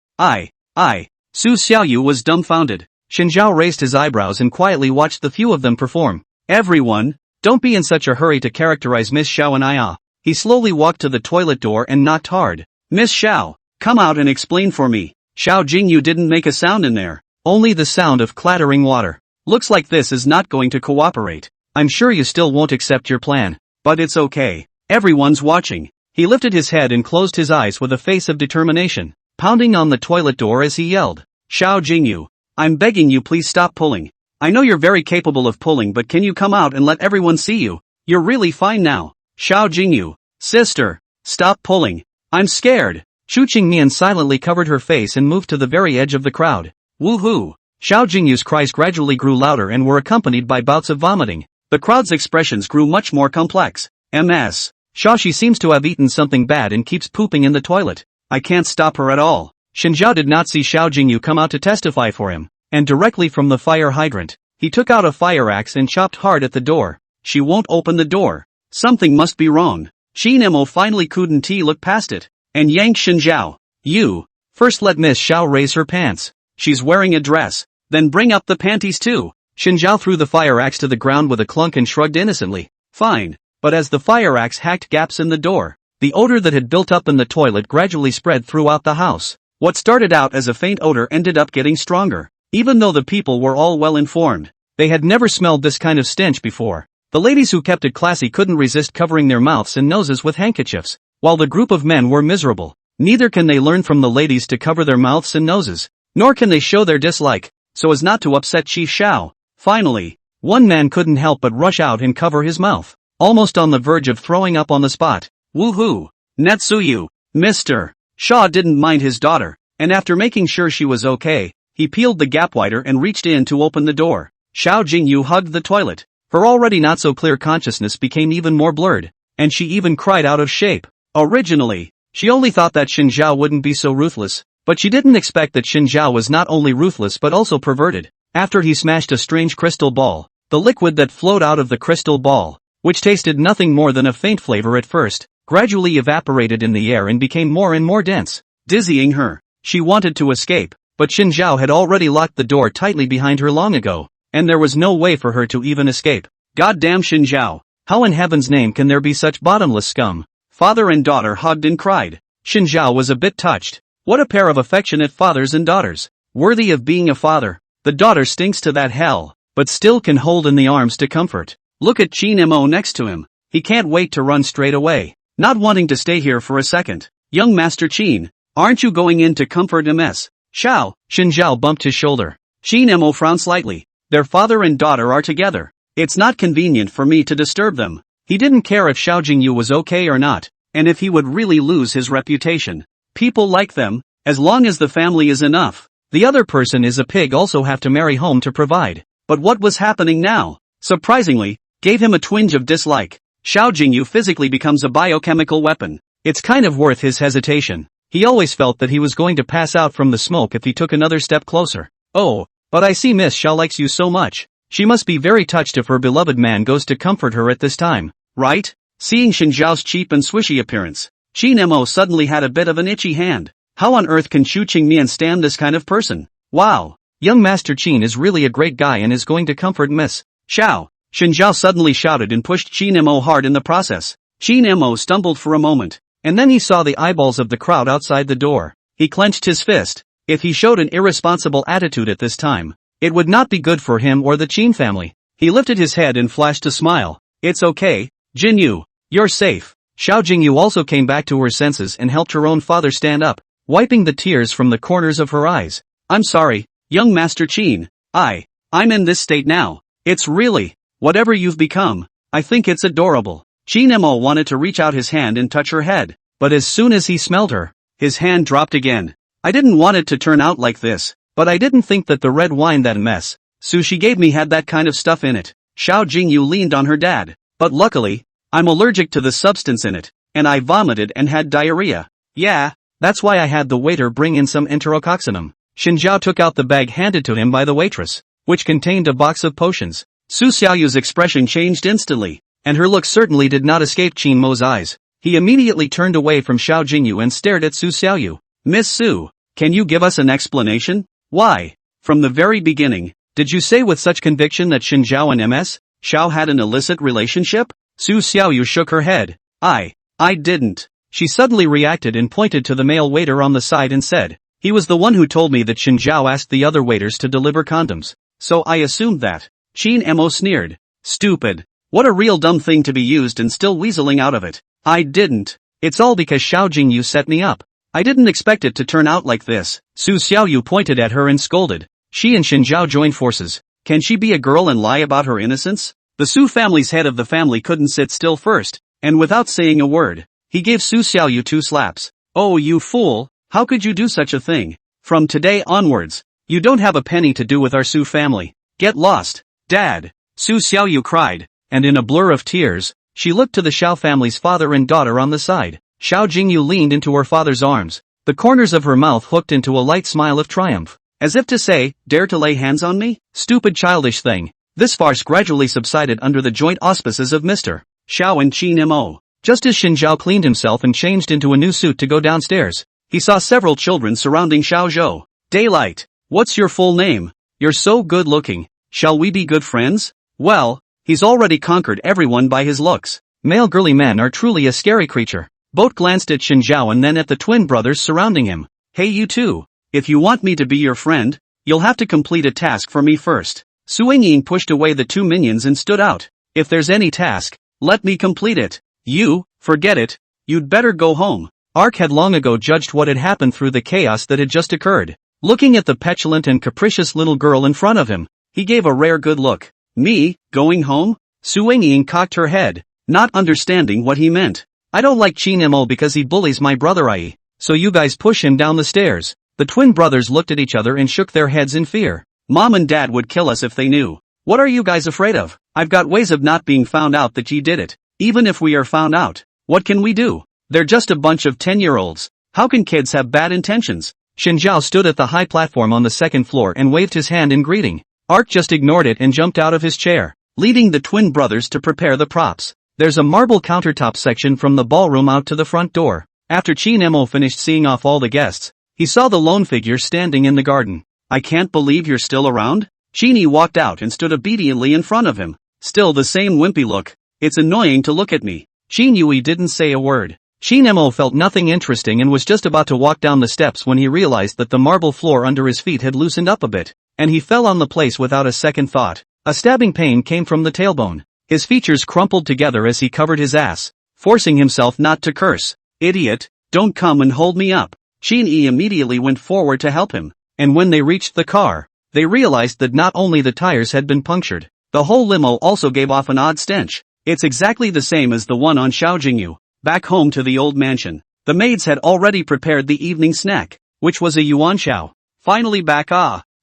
Su Xiaoyu was dumbfounded. Xinjiao raised his eyebrows and quietly watched the few of them perform. Everyone, don't be in such a hurry to characterize Miss Xiao and I. He slowly walked to the toilet door and knocked hard. Miss Xiao, come out and explain for me. Xiao Jingyu didn't make a sound in there, only the sound of clattering water. Looks like this is not going to cooperate. I'm sure you still won't accept your plan, but it's okay. Everyone's watching. He lifted his head and closed his eyes with a face of determination, pounding on the toilet door as he yelled. Xiao Jingyu, I'm begging you please stop pulling. I know you're very capable of pulling, but can you come out and let everyone see you? You're really fine now. Xiao Jingyu, sister, stop pulling. I'm scared. Chu Qingmian silently covered her face and moved to the very edge of the crowd. Woohoo! Xiao Jingyu's cries gradually grew louder and were accompanied by bouts of vomiting. The crowd's expressions grew much more complex. Ms. Shaw, she seems to have eaten something bad and keeps pooping in the toilet. I can't stop her at all. Xinjiao did not see Xiao Jingyu come out to testify for him, and directly from the fire hydrant, he took out a fire axe and chopped hard at the door. She won't open the door. Something must be wrong. Qin Emo finally couldn't look past it, and yanked Xinjiao. You, first let Miss Xiao raise her pants. She's wearing a dress, then bring up the panties too. Xinjiao threw the fire axe to the ground with a clunk and shrugged innocently. Fine. But as the fire axe hacked gaps in the door, the odor that had built up in the toilet gradually spread throughout the house. What started out as a faint odor ended up getting stronger. Even though the people were all well informed, they had never smelled this kind of stench before. The ladies who kept it classy couldn't resist covering their mouths and noses with handkerchiefs, while the group of men were miserable. Neither can they learn from the ladies to cover their mouths and noses, nor can they show their dislike, so as not to upset Chief Xiao. Finally, one man couldn't help but rush out and cover his mouth, almost on the verge of throwing up on the spot. Woohoo! Netsuyu, Mr. Shaw didn't mind his daughter, and after making sure she was okay, he peeled the gap wider and reached in to open the door. Xiao Jingyu hugged the toilet. Her already not so clear consciousness became even more blurred, and she even cried out of shape. Originally, she only thought that Xinjiao wouldn't be so ruthless, but she didn't expect that Xinjiao was not only ruthless but also perverted. After he smashed a strange crystal ball, the liquid that flowed out of the crystal ball, which tasted nothing more than a faint flavor at first, gradually evaporated in the air and became more and more dense, dizzying her. She wanted to escape, but Xinjiao had already locked the door tightly behind her long ago, and there was no way for her to even escape. Goddamn Xinjiao, how in heaven's name can there be such bottomless scum? Father and daughter hugged and cried. Xinjiao was a bit touched. What a pair of affectionate fathers and daughters, worthy of being a father. The daughter stinks to that hell, but still can hold in the arms to comfort. Look at Qin Mo next to him. He can't wait to run straight away, not wanting to stay here for a second. Young Master Qin, aren't you going in to comfort Ms. Xiao? Xinjiao bumped his shoulder. Qin Mo frowned slightly. Their father and daughter are together. It's not convenient for me to disturb them. He didn't care if Xiao Jingyu was okay or not, and if he would really lose his reputation. People like them, as long as the family is enough. The other person is a pig also have to marry home to provide. But what was happening now, surprisingly, gave him a twinge of dislike. Xiao Jingyu physically becomes a biochemical weapon. It's kind of worth his hesitation. He always felt that he was going to pass out from the smoke if he took another step closer. Oh, but I see Miss Xiao likes you so much. She must be very touched if her beloved man goes to comfort her at this time, right? Seeing Shinjiao's cheap and swishy appearance, Qin Mo suddenly had a bit of an itchy hand. How on earth can Shu Qingmian stand this kind of person? Wow! Young Master Qin is really a great guy and is going to comfort Miss Xiao. Shinjiao suddenly shouted and pushed Qin Mo hard in the process. Qin Mo stumbled for a moment, and then he saw the eyeballs of the crowd outside the door. He clenched his fist. If he showed an irresponsible attitude at this time, it would not be good for him or the Qin family. He lifted his head and flashed a smile. It's okay, Jinyu. You're safe. Xiao Jingyu also came back to her senses and helped her own father stand up, wiping the tears from the corners of her eyes. I'm sorry, young Master Qin. I'm in this state now. It's really, whatever you've become, I think it's adorable. Qin Mo wanted to reach out his hand and touch her head, but as soon as he smelled her, his hand dropped again. I didn't want it to turn out like this, but I didn't think that the red wine that mess Sushi gave me had that kind of stuff in it. Xiao Jingyu leaned on her dad, but luckily, I'm allergic to the substance in it, and I vomited and had diarrhea. Yeah, that's why I had the waiter bring in some enterococcinum. Shinjiao took out the bag handed to him by the waitress, which contained a box of potions. Su Xiaoyu's expression changed instantly, and her look certainly did not escape Qin Mo's eyes. He immediately turned away from Xiao Jingyu and stared at Su Xiaoyu. Miss Su, can you give us an explanation? Why? From the very beginning, did you say with such conviction that Shinjiao and MS Xiao had an illicit relationship? Su Xiaoyu shook her head. I didn't. She suddenly reacted and pointed to the male waiter on the side and said, he was the one who told me that Shinjiao asked the other waiters to deliver condoms, so I assumed that. Qin Mo sneered. Stupid. What a real dumb thing to be used and still weaseling out of it. I didn't. It's all because Xiao Jingyu set me up. I didn't expect it to turn out like this. Su Xiaoyu pointed at her and scolded. She and Shinjiao joined forces. Can she be a girl and lie about her innocence? The Su family's head of the family couldn't sit still first, and without saying a word, he gave Su Xiaoyu 2 slaps. Oh you fool, how could you do such a thing? From today onwards, you don't have a penny to do with our Su family. Get lost, Dad! Su Xiaoyu cried, and in a blur of tears, she looked to the Xiao family's father and daughter on the side. Xiao Jingyu leaned into her father's arms, the corners of her mouth hooked into a light smile of triumph, as if to say, dare to lay hands on me? Stupid childish thing. This farce gradually subsided under the joint auspices of Mr. Xiao and Qin Mo. Just as Shinjiao cleaned himself and changed into a new suit to go downstairs, he saw several children surrounding Xiao Zhou. Daylight, what's your full name? You're so good looking. Shall we be good friends? Well, he's already conquered everyone by his looks. Male girly men are truly a scary creature. Both glanced at Shinjiao and then at the twin brothers surrounding him. Hey you two, if you want me to be your friend, you'll have to complete a task for me first. Suiying pushed away the 2 minions and stood out. If there's any task, let me complete it. You, forget it, you'd better go home. Ark had long ago judged what had happened through the chaos that had just occurred. Looking at the petulant and capricious little girl in front of him, he gave a rare good look. Me, going home? Suiying cocked her head, not understanding what he meant. I don't like Qin Mo because he bullies my brother Ai, so you guys push him down the stairs. The twin brothers looked at each other and shook their heads in fear. Mom and Dad would kill us if they knew. What are you guys afraid of? I've got ways of not being found out that ye did it. Even if we are found out, what can we do? They're just a bunch of 10-year-olds. How can kids have bad intentions? Shinjiao stood at the high platform on the second floor and waved his hand in greeting. Ark just ignored it and jumped out of his chair, leading the twin brothers to prepare the props. There's a marble countertop section from the ballroom out to the front door. After Qin Mo finished seeing off all the guests, he saw the lone figure standing in the garden. I can't believe you're still around? Qin walked out and stood obediently in front of him. Still the same wimpy look. It's annoying to look at me. Qin Yui didn't say a word. Qin Mo felt nothing interesting and was just about to walk down the steps when he realized that the marble floor under his feet had loosened up a bit, and he fell on the place without a second thought. A stabbing pain came from the tailbone. His features crumpled together as he covered his ass, forcing himself not to curse. Idiot, don't come and hold me up. Qin Yi immediately went forward to help him, and when they reached the car, they realized that not only the tires had been punctured, the whole limo also gave off an odd stench. It's exactly the same as the one on Xiaojingyu. Back home to the old mansion, the maids had already prepared the evening snack, which was a yuan xiao. Finally back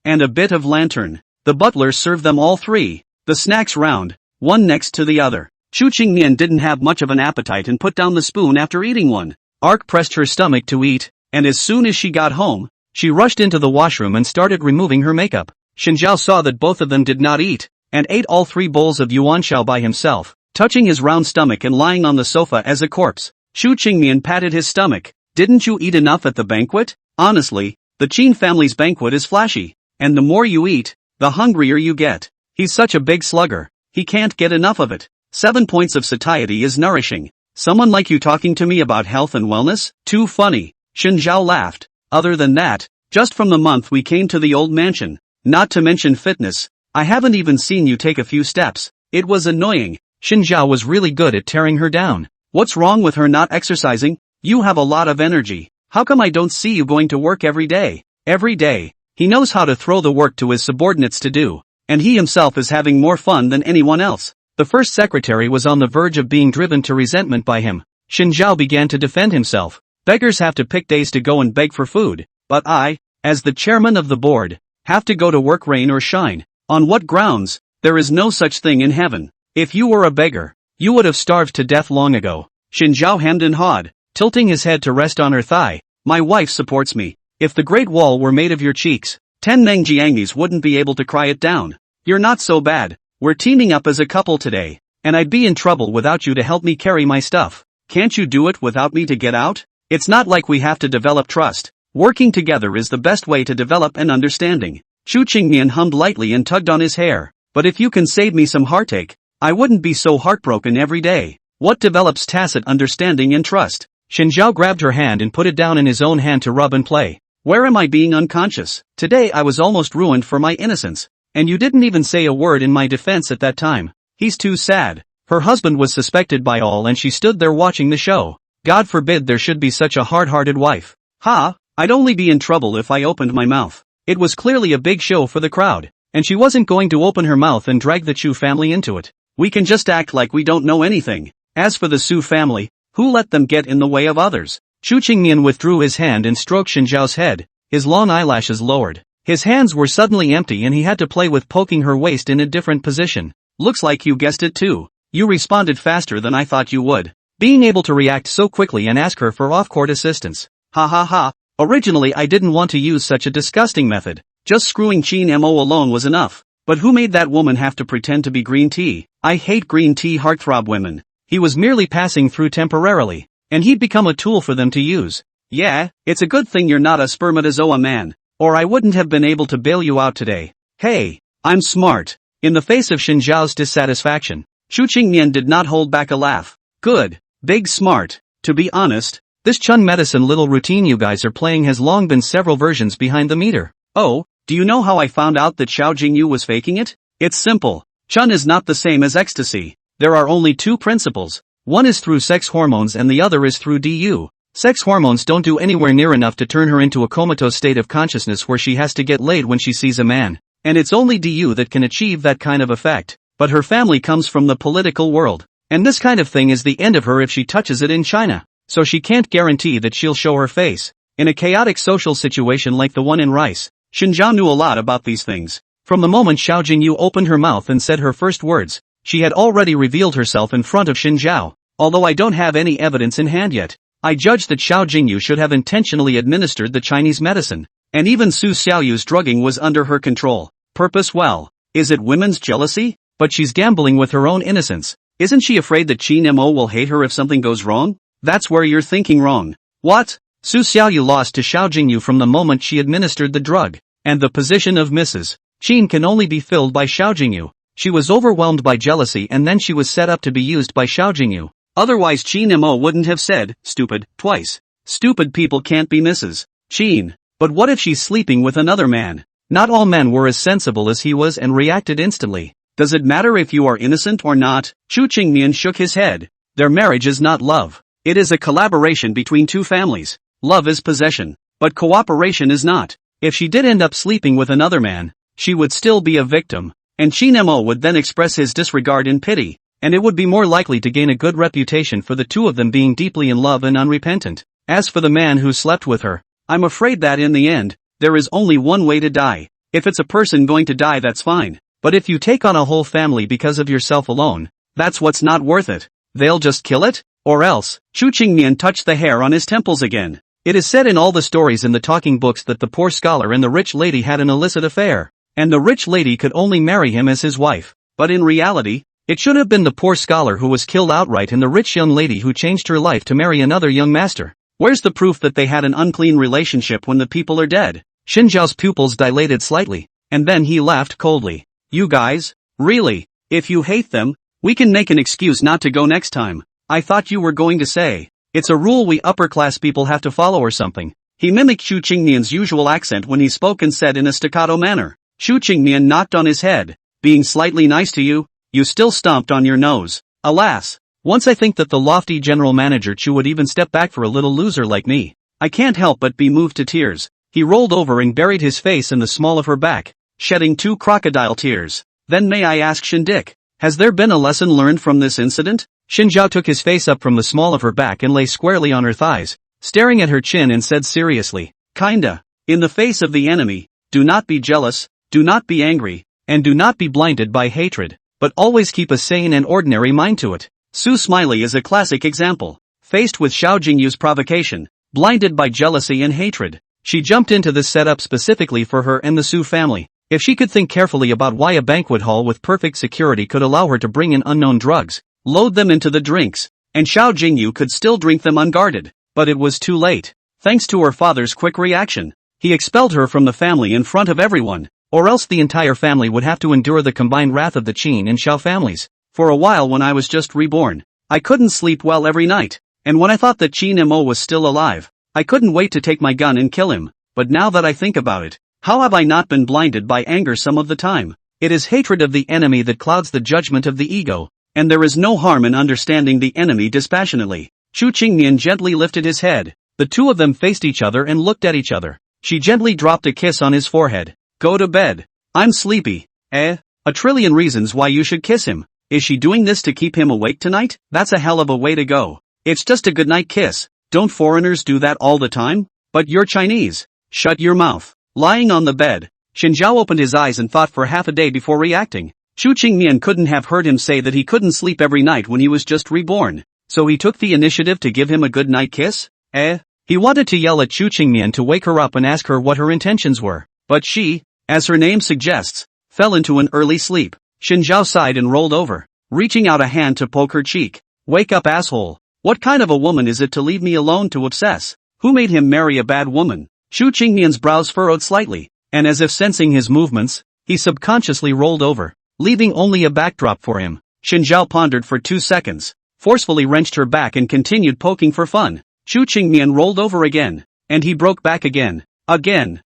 and a bit of lantern. The butler served them all 3, the snacks round, one next to the other. Chu Qingnian didn't have much of an appetite and put down the spoon after eating one. Ark pressed her stomach to eat, and as soon as she got home, she rushed into the washroom and started removing her makeup. Shinjiao saw that both of them did not eat, and ate all 3 bowls of yuanxiao by himself, touching his round stomach and lying on the sofa as a corpse. Xu Qingmian patted his stomach. Didn't you eat enough at the banquet? Honestly, the Qin family's banquet is flashy, and the more you eat, the hungrier you get. He's such a big slugger, he can't get enough of it. 7 points of satiety is nourishing. Someone like you talking to me about health and wellness? Too funny. Shen Zhao laughed. Other than that, just from the month we came to the old mansion, not to mention fitness, I haven't even seen you take a few steps. It was annoying. Shen Zhao was really good at tearing her down. What's wrong with her not exercising? You have a lot of energy. How come I don't see you going to work every day? Every day. He knows how to throw the work to his subordinates to do, and he himself is having more fun than anyone else. The first secretary was on the verge of being driven to resentment by him. Shen Zhao began to defend himself. Beggars have to pick days to go and beg for food, but I, as the chairman of the board, have to go to work rain or shine. On what grounds? There is no such thing in heaven. If you were a beggar, you would have starved to death long ago. Shen Zhao hemmed and hawed, tilting his head to rest on her thigh. My wife supports me. If the Great Wall were made of your cheeks, 10 Mengjiangis wouldn't be able to cry it down. You're not so bad. We're teaming up as a couple today, and I'd be in trouble without you to help me carry my stuff. Can't you do it without me to get out? It's not like we have to develop trust. Working together is the best way to develop an understanding. Xu Qingmian hummed lightly and tugged on his hair. But if you can save me some heartache, I wouldn't be so heartbroken every day. What develops tacit understanding and trust? Shen Zhao grabbed her hand and put it down in his own hand to rub and play. Where am I being unconscious? Today I was almost ruined for my innocence. And you didn't even say a word in my defense at that time. He's too sad. Her husband was suspected by all and she stood there watching the show. God forbid there should be such a hard-hearted wife. Ha, I'd only be in trouble if I opened my mouth. It was clearly a big show for the crowd, and she wasn't going to open her mouth and drag the Chu family into it. We can just act like we don't know anything. As for the Su family, who let them get in the way of others? Xu Qingmian withdrew his hand and stroked Shen Zhao's head, his long eyelashes lowered. His hands were suddenly empty and he had to play with poking her waist in a different position. Looks like you guessed it too. You responded faster than I thought you would. Being able to react so quickly and ask her for off-court assistance. Ha ha ha. Originally I didn't want to use such a disgusting method. Just screwing Qin Mo alone was enough. But who made that woman have to pretend to be green tea? I hate green tea heartthrob women. He was merely passing through temporarily, and he'd become a tool for them to use. Yeah, it's a good thing you're not a spermatozoa man, or I wouldn't have been able to bail you out today. Hey, I'm smart. In the face of Shen Zhao's dissatisfaction, Xu Qingmian did not hold back a laugh. Good, big smart. To be honest, this Chun medicine little routine you guys are playing has long been several versions behind the meter. Oh, do you know how I found out that Xiao Jingyu was faking it? It's simple. Chun is not the same as ecstasy. There are only 2 principles. One is through sex hormones and the other is through DU. Sex hormones don't do anywhere near enough to turn her into a comatose state of consciousness where she has to get laid when she sees a man. And it's only DU that can achieve that kind of effect. But her family comes from the political world. And this kind of thing is the end of her if she touches it in China. So she can't guarantee that she'll show her face. In a chaotic social situation like the one in Rice, Shen Zhao knew a lot about these things. From the moment Xiao Jingyu opened her mouth and said her first words, she had already revealed herself in front of Shen Zhao. Although I don't have any evidence in hand yet, I judge that Xiao Jingyu should have intentionally administered the Chinese medicine. And even Su Xiaoyu's drugging was under her control. Purpose? Well, is it women's jealousy? But she's gambling with her own innocence. Isn't she afraid that Qin Mo will hate her if something goes wrong? That's where you're thinking wrong. What? Su Xiaoyu lost to Xiao Jingyu from the moment she administered the drug. And the position of Mrs. Qin can only be filled by Xiao Jingyu. She was overwhelmed by jealousy and then she was set up to be used by Xiao Jingyu. Otherwise Qin Mo wouldn't have said, stupid, twice. Stupid people can't be Mrs. Qin. But what if she's sleeping with another man? Not all men were as sensible as he was and reacted instantly. Does it matter if you are innocent or not? Xu Qingmian shook his head. Their marriage is not love. It is a collaboration between 2 families. Love is possession. But cooperation is not. If she did end up sleeping with another man, she would still be a victim. And Qin Mo would then express his disregard in pity. And it would be more likely to gain a good reputation for the 2 of them being deeply in love and unrepentant. As for the man who slept with her, I'm afraid that in the end, there is only one way to die. If it's a person going to die, that's fine. But if you take on a whole family because of yourself alone, that's what's not worth it. They'll just kill it? Or else. Xu Qingmian touched the hair on his temples again. It is said in all the stories in the talking books that the poor scholar and the rich lady had an illicit affair. And the rich lady could only marry him as his wife. But in reality, it should have been the poor scholar who was killed outright and the rich young lady who changed her life to marry another young master. Where's the proof that they had an unclean relationship when the people are dead? Xinjiao's pupils dilated slightly, and then he laughed coldly. You guys? Really? If you hate them, we can make an excuse not to go next time. I thought you were going to say, it's a rule we upper-class people have to follow or something. He mimicked Xu Qingmian's usual accent when he spoke and said in a staccato manner. Xu Qingmian knocked on his head. Being slightly nice to you, you still stomped on your nose. Alas, once I think that the lofty general manager Chu would even step back for a little loser like me. I can't help but be moved to tears. He rolled over and buried his face in the small of her back, shedding 2 crocodile tears. Then may I ask Shindik, has there been a lesson learned from this incident? Xinjiao took his face up from the small of her back and lay squarely on her thighs, staring at her chin and said seriously, kinda, in the face of the enemy, do not be jealous, do not be angry, and do not be blinded by hatred, but always keep a sane and ordinary mind to it. Su Smiley is a classic example. Faced with Xiao Jingyu's provocation, blinded by jealousy and hatred, she jumped into this setup specifically for her and the Su family. If she could think carefully about why a banquet hall with perfect security could allow her to bring in unknown drugs, load them into the drinks, and Xiao Jingyu could still drink them unguarded, but it was too late. Thanks to her father's quick reaction, he expelled her from the family in front of everyone, or else the entire family would have to endure the combined wrath of the Qin and Xiao families. For a while when I was just reborn, I couldn't sleep well every night, and when I thought that Qin Mo was still alive, I couldn't wait to take my gun and kill him. But now that I think about it, how have I not been blinded by anger some of the time? It is hatred of the enemy that clouds the judgment of the ego, and there is no harm in understanding the enemy dispassionately. Xu Qingmian gently lifted his head. The two of them faced each other and looked at each other. She gently dropped a kiss on his forehead. Go to bed. I'm sleepy. A trillion reasons why you should kiss him. Is she doing this to keep him awake tonight? That's a hell of a way to go. It's just a goodnight kiss. Don't foreigners do that all the time? But you're Chinese. Shut your mouth. Lying on the bed, Xinjiao opened his eyes and thought for half a day before reacting. Xu Qingmian couldn't have heard him say that he couldn't sleep every night when he was just reborn. So he took the initiative to give him a good night kiss? He wanted to yell at Xu Qingmian to wake her up and ask her what her intentions were. But she, as her name suggests, fell into an early sleep. Xinjiao sighed and rolled over, reaching out a hand to poke her cheek. Wake up, asshole. What kind of a woman is it to leave me alone to obsess? Who made him marry a bad woman? Xu Qingmian's brows furrowed slightly, and as if sensing his movements, he subconsciously rolled over, leaving only a backdrop for him. Xinjiao pondered for 2 seconds, forcefully wrenched her back and continued poking for fun. Xu Qingmian rolled over again, and he broke back again. Again.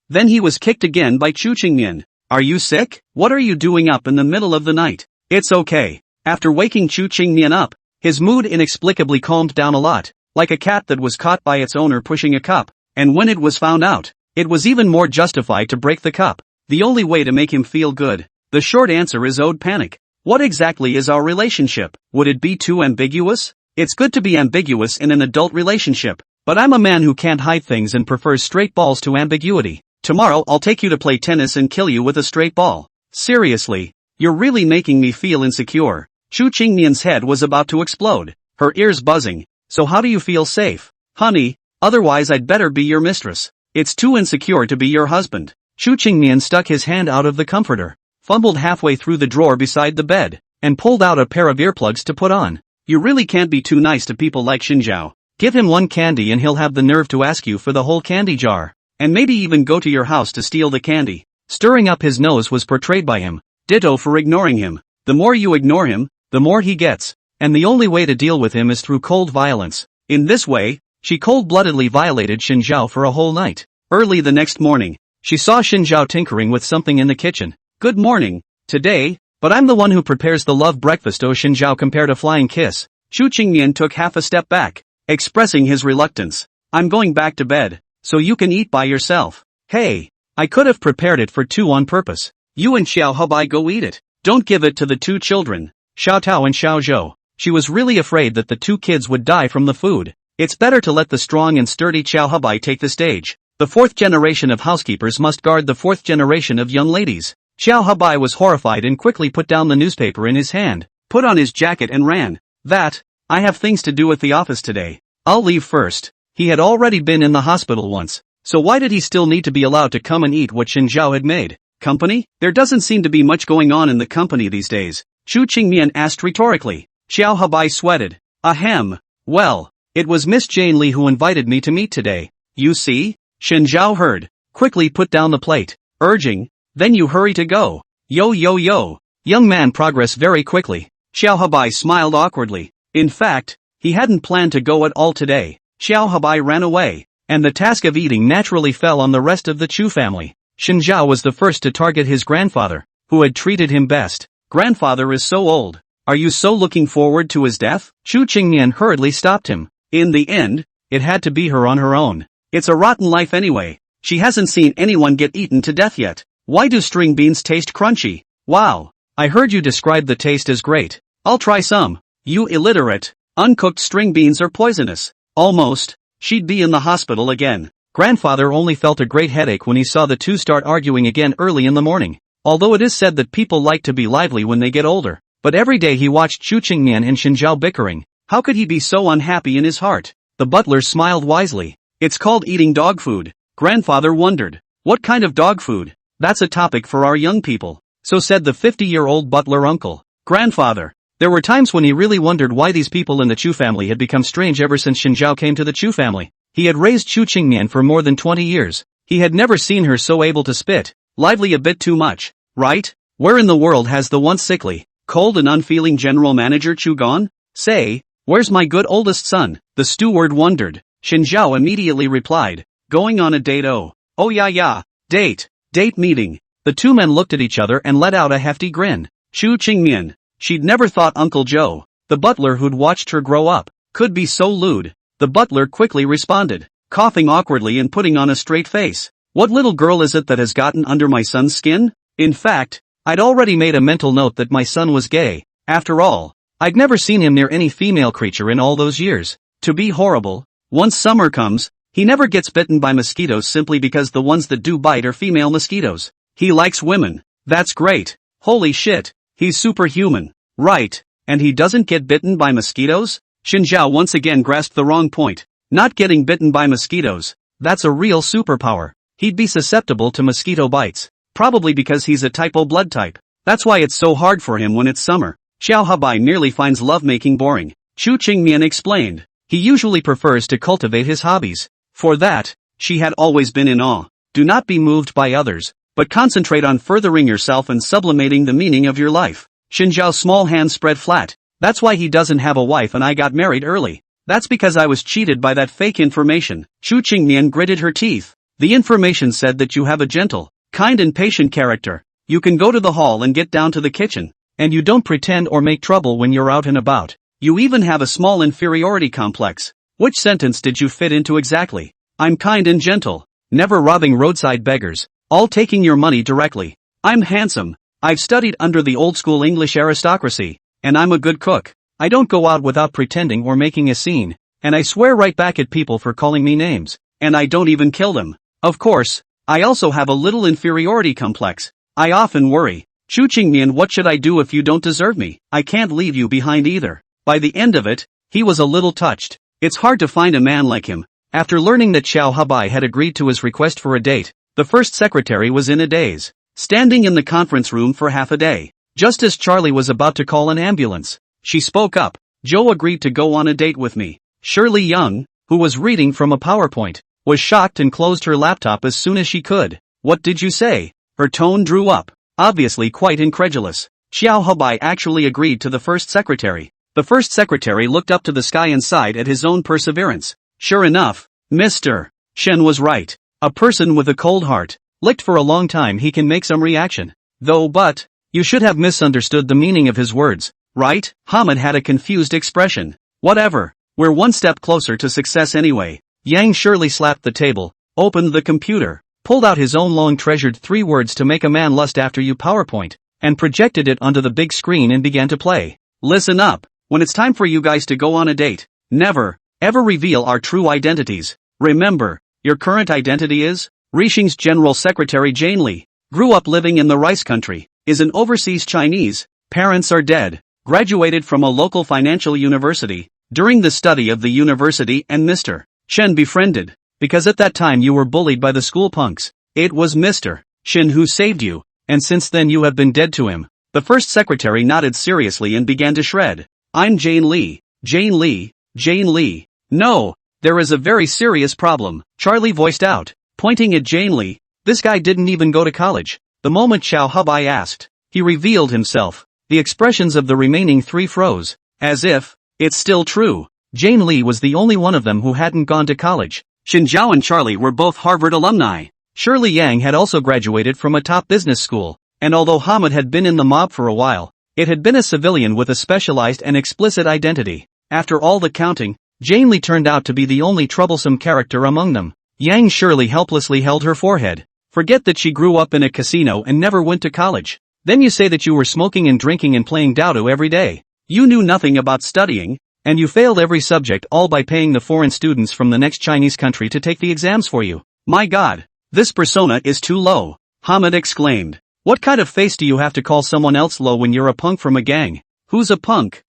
Then he was kicked again by Xu Qingmian. Are you sick? What are you doing up in the middle of the night? It's okay. After waking Xu Qingmian up, his mood inexplicably calmed down a lot, like a cat that was caught by its owner pushing a cup. And when it was found out, it was even more justified to break the cup. The only way to make him feel good. The short answer is ode panic. What exactly is our relationship? Would it be too ambiguous? It's good to be ambiguous in an adult relationship, but I'm a man who can't hide things and prefers straight balls to ambiguity. Tomorrow I'll take you to play tennis and kill you with a straight ball. Seriously, you're really making me feel insecure. Xu Qingmian's head was about to explode, her ears buzzing. So how do you feel safe? Honey, otherwise I'd better be your mistress. It's too insecure to be your husband. Xu Qingmian stuck his hand out of the comforter, fumbled halfway through the drawer beside the bed, and pulled out a pair of earplugs to put on. You really can't be too nice to people like Xinjiao. Give him one candy and he'll have the nerve to ask you for the whole candy jar, and maybe even go to your house to steal the candy. Stirring up his nose was portrayed by him. Ditto for ignoring him. The more you ignore him, the more he gets, and the only way to deal with him is through cold violence. In this way, she cold-bloodedly violated Xinjiao for a whole night. Early the next morning, she saw Xinjiao tinkering with something in the kitchen. Good morning. Today, but I'm the one who prepares the love breakfast. Xinjiao compared a flying kiss. Xu Qingmian took half a step back, expressing his reluctance. I'm going back to bed, so you can eat by yourself. Hey, I could have prepared it for 2 on purpose. You and Xiao Hebai go eat it. Don't give it to the 2 children, Xiao Tao and Xiao Zhou. She was really afraid that the 2 kids would die from the food. It's better to let the strong and sturdy Xiao Hebai take the stage. The 4th generation of housekeepers must guard the 4th generation of young ladies. Xiao Hebai was horrified and quickly put down the newspaper in his hand, put on his jacket and ran. I have things to do at the office today. I'll leave first. He had already been in the hospital once, so why did he still need to be allowed to come and eat what Xinjiao had made? Company? There doesn't seem to be much going on in the company these days, Chu Qingmian asked rhetorically. Xiao Habai sweated. Ahem. Well, it was Miss Jane Li who invited me to meet today. You see? Shen Zhao heard. Quickly put down the plate, urging, then you hurry to go. Yo yo yo. Young man progressed very quickly. Xiao Habai smiled awkwardly. In fact, he hadn't planned to go at all today. Xiao Habai ran away, and the task of eating naturally fell on the rest of the Chu family. Shen Zhao was the first to target his grandfather, who had treated him best. Grandfather is so old. Are you so looking forward to his death? Chu Qingmian hurriedly stopped him. In the end, it had to be her on her own. It's a rotten life anyway. She hasn't seen anyone get eaten to death yet. Why do string beans taste crunchy? Wow. I heard you describe the taste as great. I'll try some. You illiterate. Uncooked string beans are poisonous. Almost. She'd be in the hospital again. Grandfather only felt a great headache when he saw the two start arguing again early in the morning. Although it is said that people like to be lively when they get older. But every day he watched Chu Qingmian and Shen Zhao bickering. How could he be so unhappy in his heart? The butler smiled wisely. It's called eating dog food. Grandfather wondered. What kind of dog food? That's a topic for our young people. So said the 50-year-old butler uncle. Grandfather. There were times when he really wondered why these people in the Chu family had become strange ever since Shen Zhao came to the Chu family. He had raised Chu Qingmian for more than 20 years. He had never seen her so able to spit. Lively a bit too much, right? Where in the world has the once sickly, cold and unfeeling general manager Chu gone? Say, where's my good oldest son? The steward wondered. Shen Zhao immediately replied, going on a date. Oh yeah, date meeting. The two men looked at each other and let out a hefty grin. Chu Qingmian. She'd never thought Uncle Joe, the butler who'd watched her grow up, could be so lewd. The butler quickly responded, coughing awkwardly and putting on a straight face. What little girl is it that has gotten under my son's skin? In fact, I'd already made a mental note that my son was gay. After all, I'd never seen him near any female creature in all those years. To be horrible, once summer comes, he never gets bitten by mosquitoes simply because the ones that do bite are female mosquitoes. He likes women. That's great. Holy shit, he's superhuman. Right, and he doesn't get bitten by mosquitoes? Shen Zhao once again grasped the wrong point. Not getting bitten by mosquitoes. That's a real superpower. He'd be susceptible to mosquito bites. Probably because he's a type O blood type. That's why it's so hard for him when it's summer. Xiao Habai merely finds lovemaking boring. Chu Qingmian explained. He usually prefers to cultivate his hobbies. For that, she had always been in awe. Do not be moved by others, but concentrate on furthering yourself and sublimating the meaning of your life. Shen Zhao's small hands spread flat. That's why he doesn't have a wife and I got married early. That's because I was cheated by that fake information. Chu Qingmian gritted her teeth. The information said that you have a gentle, kind and patient character. You can go to the hall and get down to the kitchen. And you don't pretend or make trouble when you're out and about. You even have a small inferiority complex. Which sentence did you fit into exactly? I'm kind and gentle. Never robbing roadside beggars. All taking your money directly. I'm handsome. I've studied under the old school English aristocracy. And I'm a good cook. I don't go out without pretending or making a scene. And I swear right back at people for calling me names. And I don't even kill them. Of course, I also have a little inferiority complex. I often worry. Chu Qingmian, what should I do if you don't deserve me? I can't leave you behind either. By the end of it, he was a little touched. It's hard to find a man like him. After learning that Xiao Habai had agreed to his request for a date, the first secretary was in a daze, standing in the conference room for half a day. Just as Charlie was about to call an ambulance, she spoke up. Joe agreed to go on a date with me. Shirley Young, who was reading from a PowerPoint, was shocked and closed her laptop as soon as she could. What did you say? Her tone drew up, obviously quite incredulous. Xiao Habai actually agreed to the first secretary. The first secretary looked up to the sky and sighed at his own perseverance. Sure enough, Mr. Shen was right. A person with a cold heart, licked for a long time, he can make some reaction. But you should have misunderstood the meaning of his words, right? Hamid had a confused expression. Whatever, we're one step closer to success anyway. Yang surely slapped the table, opened the computer, pulled out his own long treasured 3 words to make a man lust after you PowerPoint, and projected it onto the big screen and began to play. Listen up, when it's time for you guys to go on a date, never, ever reveal our true identities. Remember, your current identity is? Rixing's General Secretary Jane Li, grew up living in the rice country, is an overseas Chinese, parents are dead, graduated from a local financial university. During the study of the university and Mr. Shen befriended, because at that time you were bullied by the school punks. It was Mr. Shen who saved you. and since then you have been dead to him. The first secretary nodded seriously and began to shred. I'm Jane Lee. Jane Lee. Jane Lee. No, there is a very serious problem, Charlie voiced out, pointing at Jane Lee. This guy didn't even go to college. The moment Xiao Hubai asked, he revealed himself. The expressions of the remaining three froze, as if, it's still true. Jane Lee was the only one of them who hadn't gone to college. Xin Zhao and Charlie were both Harvard alumni. Shirley Yang had also graduated from a top business school, and although Hamid had been in the mob for a while, it had been a civilian with a specialized and explicit identity. After all the counting, Jane Lee turned out to be the only troublesome character among them. Yang Shirley helplessly held her forehead. Forget that she grew up in a casino and never went to college. Then you say that you were smoking and drinking and playing Dado every day. You knew nothing about studying, and you failed every subject all by paying the foreign students from the next Chinese country to take the exams for you. My God, this persona is too low, Hamid exclaimed. What kind of face do you have to call someone else low when you're a punk from a gang? Who's a punk?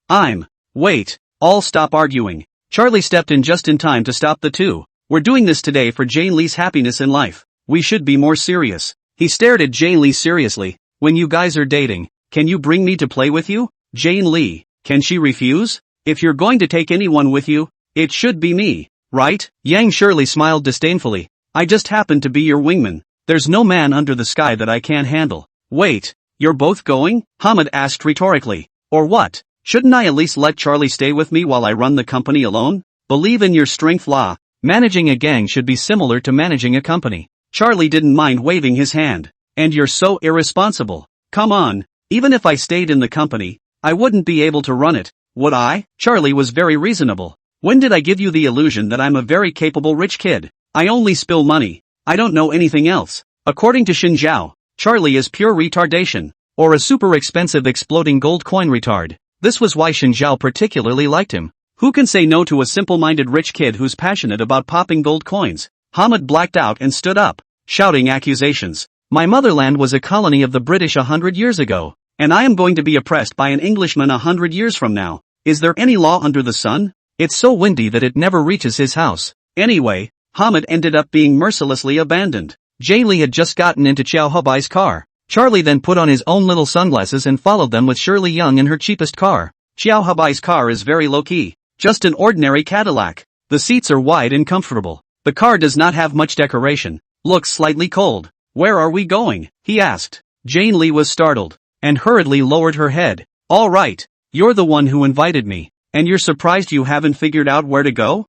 Wait, all stop arguing. Charlie stepped in just in time to stop the two. We're doing this today for Jane Lee's happiness in life. We should be more serious. He stared at Jane Lee seriously. When you guys are dating, can you bring me to play with you? Jane Lee, can she refuse? If you're going to take anyone with you, it should be me, right? Yang Shirley smiled disdainfully. I just happen to be your wingman. There's no man under the sky that I can't handle. Wait, you're both going? Hamid asked rhetorically. Or what? Shouldn't I at least let Charlie stay with me while I run the company alone? Believe in your strength, La. Managing a gang should be similar to managing a company. Charlie didn't mind waving his hand. And you're so irresponsible. Come on, even if I stayed in the company, I wouldn't be able to run it, would I? Charlie was very reasonable. When did I give you the illusion that I'm a very capable rich kid? I only spill money. I don't know anything else. According to Xin Zhao, Charlie is pure retardation, or a super expensive exploding gold coin retard. This was why Xin Zhao particularly liked him. Who can say no to a simple-minded rich kid who's passionate about popping gold coins? Hamid blacked out and stood up, shouting accusations. My motherland was a colony of the British 100 years ago, and I am going to be oppressed by an Englishman 100 years from now. Is there any law under the sun? It's so windy that it never reaches his house. Anyway, Hamid ended up being mercilessly abandoned. Jane Lee had just gotten into Xiao Hubai's car. Charlie then put on his own little sunglasses and followed them with Shirley Young in her cheapest car. Xiao Hubai's car is very low-key, just an ordinary Cadillac. The seats are wide and comfortable. The car does not have much decoration, looks slightly cold. Where are we going? He asked. Jane Lee was startled, and hurriedly lowered her head. All right, you're the one who invited me, and you're surprised you haven't figured out where to go?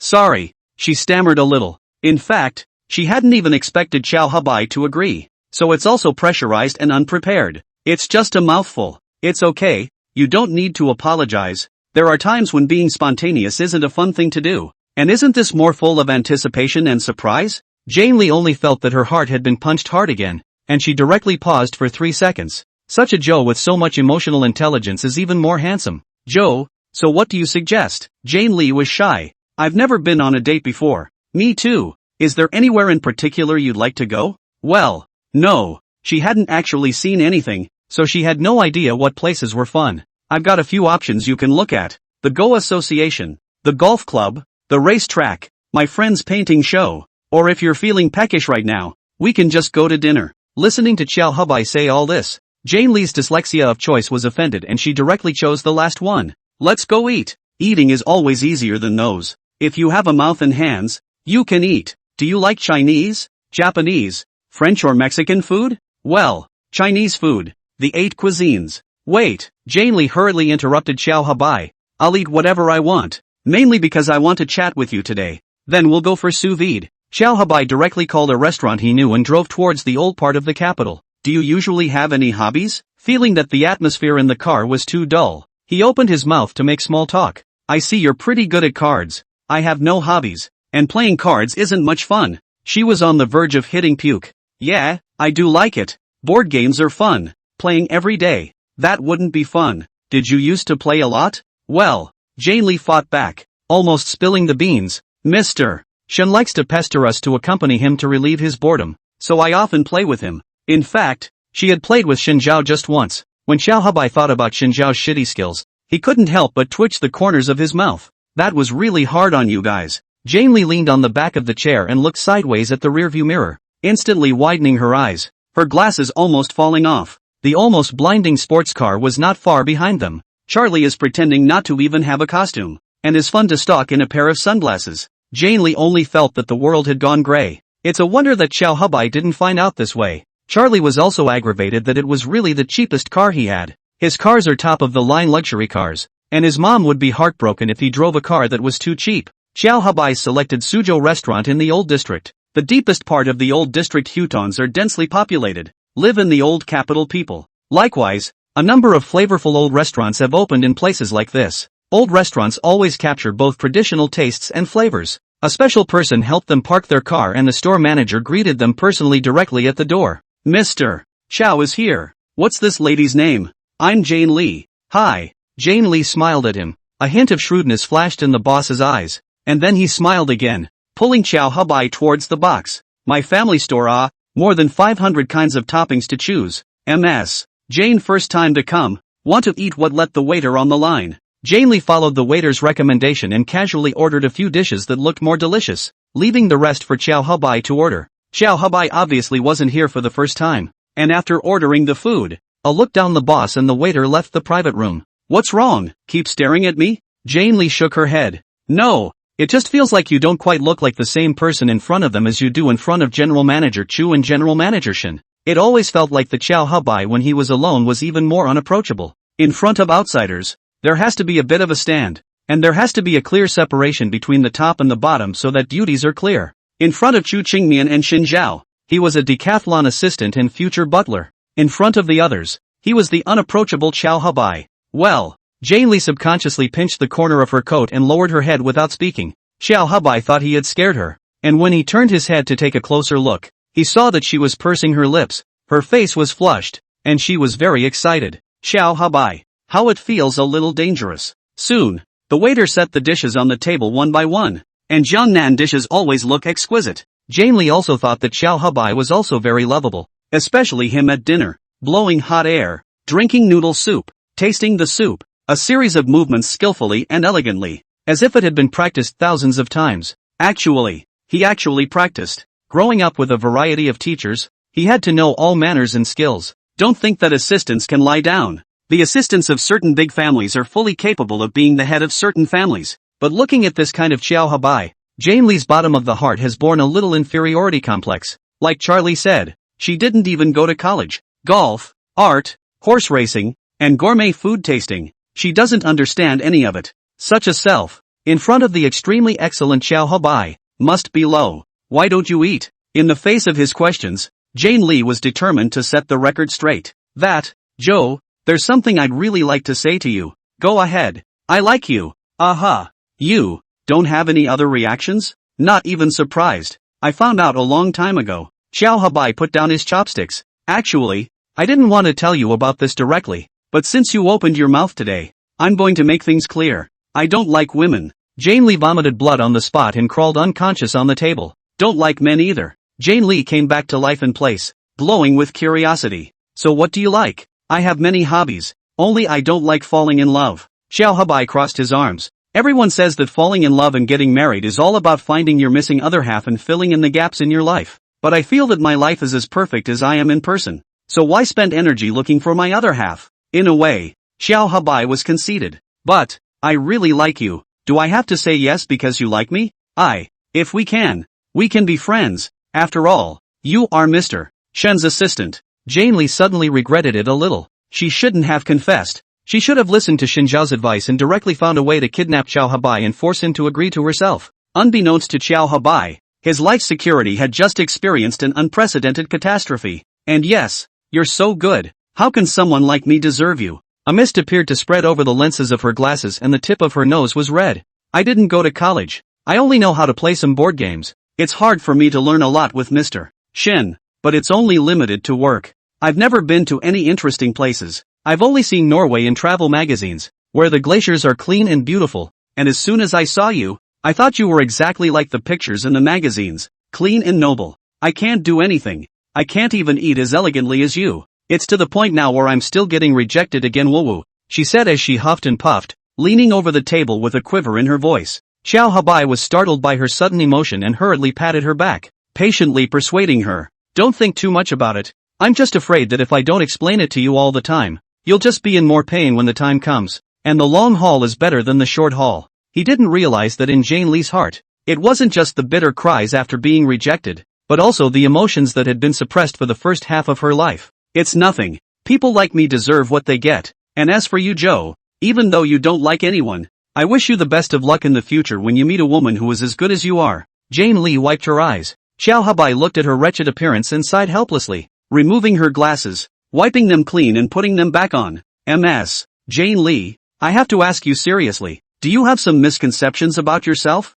Sorry, she stammered a little. In fact, she hadn't even expected Xiao Hubai to agree, so it's also pressurized and unprepared. It's just a mouthful. It's okay, you don't need to apologize. There are times when being spontaneous isn't a fun thing to do, and isn't this more full of anticipation and surprise? Jane Lee only felt that her heart had been punched hard again, and she directly paused for 3 seconds. Such a Joe with so much emotional intelligence is even more handsome. Joe, so what do you suggest? Jane Lee was shy. I've never been on a date before. Me too. Is there anywhere in particular you'd like to go? Well, no. She hadn't actually seen anything, so she had no idea what places were fun. I've got a few options you can look at. The Go Association, the golf club, the racetrack, my friend's painting show. Or if you're feeling peckish right now, we can just go to dinner. Listening to Xiao Hubai say all this, Jane Lee's dyslexia of choice was offended and she directly chose the last one. Let's go eat. Eating is always easier than nose. If you have a mouth and hands, you can eat. Do you like Chinese, Japanese, French or Mexican food? Well, Chinese food. The 8 cuisines. Wait, Jane Lee hurriedly interrupted Xiao Hubai. I'll eat whatever I want. Mainly because I want to chat with you today. Then we'll go for sous vide. Xiao Hubai directly called a restaurant he knew and drove towards the old part of the capital. Do you usually have any hobbies? Feeling that the atmosphere in the car was too dull, he opened his mouth to make small talk. I see you're pretty good at cards. I have no hobbies, and playing cards isn't much fun. She was on the verge of hitting puke. Yeah, I do like it. Board games are fun. Playing every day. That wouldn't be fun. Did you used to play a lot? Well, Jane Lee fought back, almost spilling the beans. Mr. Shen likes to pester us to accompany him to relieve his boredom, so I often play with him. In fact, she had played with Xin Zhao just once. When Xiao Hubai thought about Xin Zhao's shitty skills, he couldn't help but twitch the corners of his mouth. That was really hard on you guys. Jane Lee leaned on the back of the chair and looked sideways at the rearview mirror, instantly widening her eyes. her glasses almost falling off. The almost blinding sports car was not far behind them. Charlie is pretending not to even have a costume, and is fun to stalk in a pair of sunglasses. Jane Lee only felt that the world had gone gray. It's a wonder that Xiao Hubai didn't find out this way. Charlie was also aggravated that it was really the cheapest car he had. His cars are top-of-the-line luxury cars, and his mom would be heartbroken if he drove a car that was too cheap. Xiao Hubai selected Suzhou restaurant in the old district. The deepest part of the old district Hutons are densely populated. Live in the old capital people. Likewise, a number of flavorful old restaurants have opened in places like this. Old restaurants always capture both traditional tastes and flavors. A special person helped them park their car and the store manager greeted them personally directly at the door. Mr. Xiao is here. What's this lady's name? I'm Jane Lee. Hi. Jane Lee smiled at him. A hint of shrewdness flashed in the boss's eyes. And then he smiled again, pulling Xiao Hubai towards the box. My family store more than 500 kinds of toppings to choose. MS. Jane first time to come. Want to eat what? Let the waiter on the line. Jane Lee followed the waiter's recommendation and casually ordered a few dishes that looked more delicious, leaving the rest for Xiao Hubai to order. Xiao Hubai obviously wasn't here for the first time, and after ordering the food, a look down the boss and the waiter left the private room. What's wrong? Keep staring at me? Jane Lee shook her head. No, it just feels like you don't quite look like the same person in front of them as you do in front of General Manager Chu and General Manager Shin. It always felt like the Xiao Hubai when he was alone was even more unapproachable. In front of outsiders, there has to be a bit of a stand, and there has to be a clear separation between the top and the bottom so that duties are clear. In front of Chu Qingmian and Xin Zhao, he was a decathlon assistant and future butler. In front of the others, he was the unapproachable Xiao Hubai. Well, Jane Lee subconsciously pinched the corner of her coat and lowered her head without speaking. Xiao Hubai thought he had scared her, and when he turned his head to take a closer look, he saw that she was pursing her lips, her face was flushed, and she was very excited. Xiao Hubai, how it feels a little dangerous. Soon, the waiter set the dishes on the table one by one, and Jiangnan dishes always look exquisite. Jane Lee also thought that Xiao Hubai was also very lovable, especially him at dinner, blowing hot air, drinking noodle soup, tasting the soup, a series of movements skillfully and elegantly, as if it had been practiced thousands of times. He actually practiced. Growing up with a variety of teachers, he had to know all manners and skills. Don't think that assistants can lie down. The assistants of certain big families are fully capable of being the head of certain families, but looking at this kind of Xiao Hubai, Jane Lee's bottom of the heart has borne a little inferiority complex. Like Charlie said, she didn't even go to college. Golf, art, horse racing, and gourmet food tasting. She doesn't understand any of it. Such a self, in front of the extremely excellent Xiao Hubai, must be low. Why don't you eat? In the face of his questions, Jane Lee was determined to set the record straight. Joe, there's something I'd really like to say to you. Go ahead. I like you. Aha. You don't have any other reactions? Not even surprised. I found out a long time ago. Xiao Hubai put down his chopsticks. Actually, I didn't want to tell you about this directly, but since you opened your mouth today, I'm going to make things clear. I don't like women. Jane Lee vomited blood on the spot and crawled unconscious on the table. Don't like men either. Jane Lee came back to life in place, glowing with curiosity. So what do you like? I have many hobbies, only I don't like falling in love. Xiao Hubai crossed his arms. Everyone says that falling in love and getting married is all about finding your missing other half and filling in the gaps in your life. But I feel that my life is as perfect as I am in person. So why spend energy looking for my other half? In a way, Xiao Hubai was conceited. But, I really like you. Do I have to say yes because you like me? If we can be friends. After all, you are Mr. Shen's assistant. Jane Lee suddenly regretted it a little. She shouldn't have confessed. She should have listened to Xin Zhao's advice and directly found a way to kidnap Xiao Hubai and force him to agree to herself. Unbeknownst to Xiao Hubai, his life security had just experienced an unprecedented catastrophe. And yes, you're so good. How can someone like me deserve you? A mist appeared to spread over the lenses of her glasses and the tip of her nose was red. I didn't go to college. I only know how to play some board games. It's hard for me to learn a lot with Mr. Shin, but it's only limited to work. I've never been to any interesting places. I've only seen Norway in travel magazines, where the glaciers are clean and beautiful, and as soon as I saw you, I thought you were exactly like the pictures in the magazines, clean and noble. I can't do anything. I can't even eat as elegantly as you. It's to the point now where I'm still getting rejected again. Woo-woo, she said as she huffed and puffed, leaning over the table with a quiver in her voice. Xiao Hubai was startled by her sudden emotion and hurriedly patted her back, patiently persuading her. Don't think too much about it. I'm just afraid that if I don't explain it to you all the time, you'll just be in more pain when the time comes. And the long haul is better than the short haul. He didn't realize that in Jane Lee's heart, it wasn't just the bitter cries after being rejected, but also the emotions that had been suppressed for the first half of her life. It's nothing. People like me deserve what they get. And as for you, Joe, even though you don't like anyone, I wish you the best of luck in the future when you meet a woman who is as good as you are. Jane Lee wiped her eyes. Xiao Habai looked at her wretched appearance and sighed helplessly, removing her glasses, wiping them clean and putting them back on. MS. Jane Lee, I have to ask you seriously, do you have some misconceptions about yourself?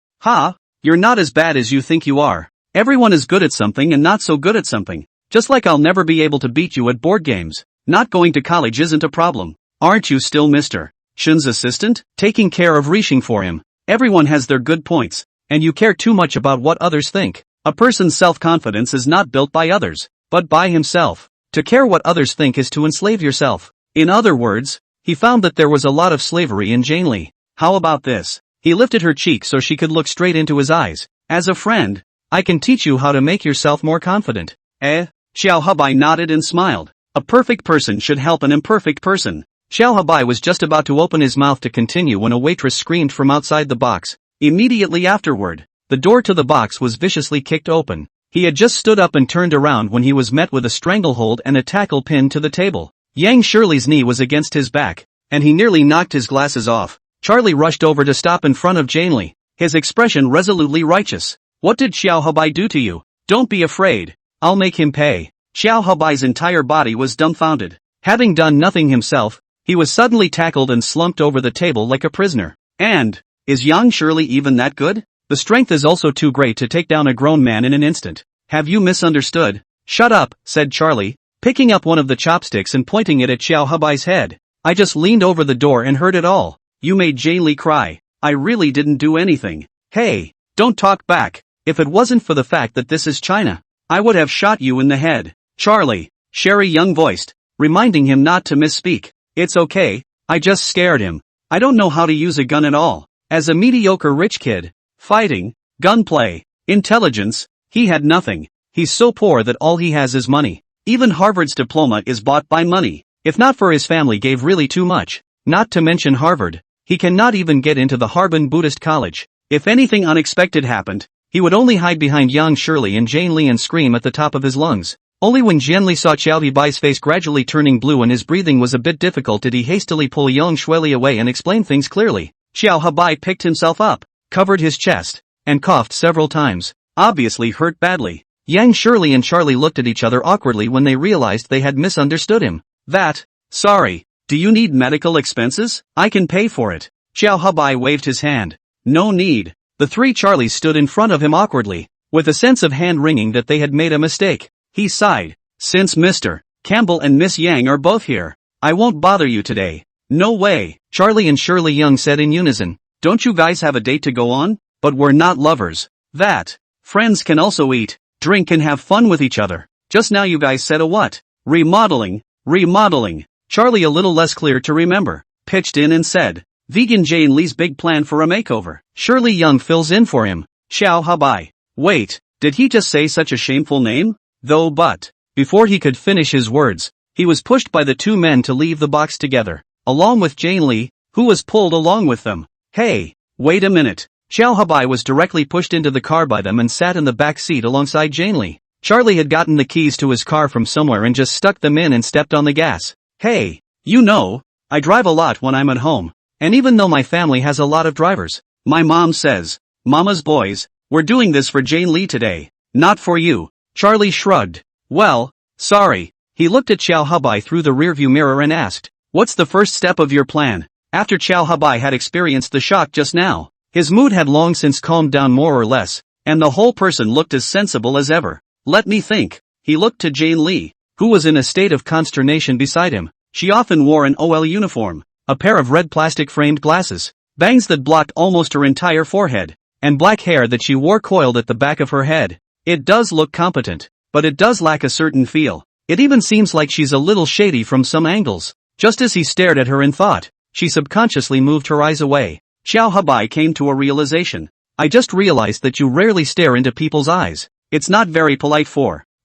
You're not as bad as you think you are. Everyone is good at something and not so good at something. Just like I'll never be able to beat you at board games. Not going to college isn't a problem. Aren't you still Mr. Shun's assistant, taking care of Rishing for him? Everyone has their good points, and you care too much about what others think. A person's self-confidence is not built by others, but by himself. To care what others think is to enslave yourself. In other words, he found that there was a lot of slavery in Jane Lee. How about this? He lifted her cheek so she could look straight into his eyes. As a friend, I can teach you how to make yourself more confident. Xiao Habai nodded and smiled. A perfect person should help an imperfect person. Xiao Habai was just about to open his mouth to continue when a waitress screamed from outside the box. Immediately afterward, the door to the box was viciously kicked open. He had just stood up and turned around when he was met with a stranglehold and a tackle pinned to the table. Yang Shirley's knee was against his back, and he nearly knocked his glasses off. Charlie rushed over to stop in front of Jane Lee, his expression resolutely righteous. What did Xiao Habai do to you? Don't be afraid. I'll make him pay. Xiao Habai's entire body was dumbfounded. Having done nothing himself, he was suddenly tackled and slumped over the table like a prisoner. And, is Yang Shirley even that good? The strength is also too great to take down a grown man in an instant. Have you misunderstood? Shut up, said Charlie, picking up one of the chopsticks and pointing it at Xiao Habai's head. I just leaned over the door and heard it all. You made Jane Lee cry. I really didn't do anything. Hey, don't talk back. If it wasn't for the fact that this is China, I would have shot you in the head. Charlie, Sherry Young voiced, reminding him not to misspeak. It's okay, I just scared him. I don't know how to use a gun at all. As a mediocre rich kid, fighting, gunplay, intelligence, he had nothing. He's so poor that all he has is money. Even Harvard's diploma is bought by money. If not for his family gave really too much. Not to mention Harvard, he cannot even get into the Harbin Buddhist College. If anything unexpected happened, he would only hide behind Yang Shirley and Jane Lee and scream at the top of his lungs. Only when Jian Li saw Xiao Haibai's face gradually turning blue and his breathing was a bit difficult did he hastily pull Yang Shueli away and explain things clearly. Xiao Habai picked himself up, covered his chest, and coughed several times, obviously hurt badly. Yang Shirley and Charlie looked at each other awkwardly when they realized they had misunderstood him. Sorry, do you need medical expenses? I can pay for it. Xiao Habai waved his hand. No need. The three Charlies stood in front of him awkwardly, with a sense of hand-wringing that they had made a mistake. He sighed. Since Mr. Campbell and Miss Yang are both here, I won't bother you today. No way, Charlie and Shirley Young said in unison. Don't you guys have a date to go on? But we're not lovers. Friends can also eat, drink and have fun with each other. Just now you guys said a what? Remodeling. Charlie, a little less clear to remember, pitched in and said, Vegan Jane Lee's big plan for a makeover. Shirley Young fills in for him. Xiao Habai. Wait, did he just say such a shameful name? But, before he could finish his words, he was pushed by the two men to leave the box together, along with Jane Lee, who was pulled along with them. Hey, wait a minute. Xiao Habai was directly pushed into the car by them and sat in the back seat alongside Jane Lee. Charlie had gotten the keys to his car from somewhere and just stuck them in and stepped on the gas. Hey, I drive a lot when I'm at home, and even though my family has a lot of drivers, my mom says, Mama's boys, we're doing this for Jane Lee today, not for you. Charlie shrugged. Well, sorry. He looked at Xiao Habai through the rearview mirror and asked, what's the first step of your plan? After Xiao Habai had experienced the shock just now, his mood had long since calmed down more or less, and the whole person looked as sensible as ever. Let me think. He looked to Jane Lee, who was in a state of consternation beside him. She often wore an OL uniform, a pair of red plastic-framed glasses, bangs that blocked almost her entire forehead, and black hair that she wore coiled at the back of her head. It does look competent, but it does lack a certain feel. It even seems like she's a little shady from some angles. Just as he stared at her in thought, she subconsciously moved her eyes away. Xiao Habai came to a realization. I just realized that you rarely stare into people's eyes. It's not very polite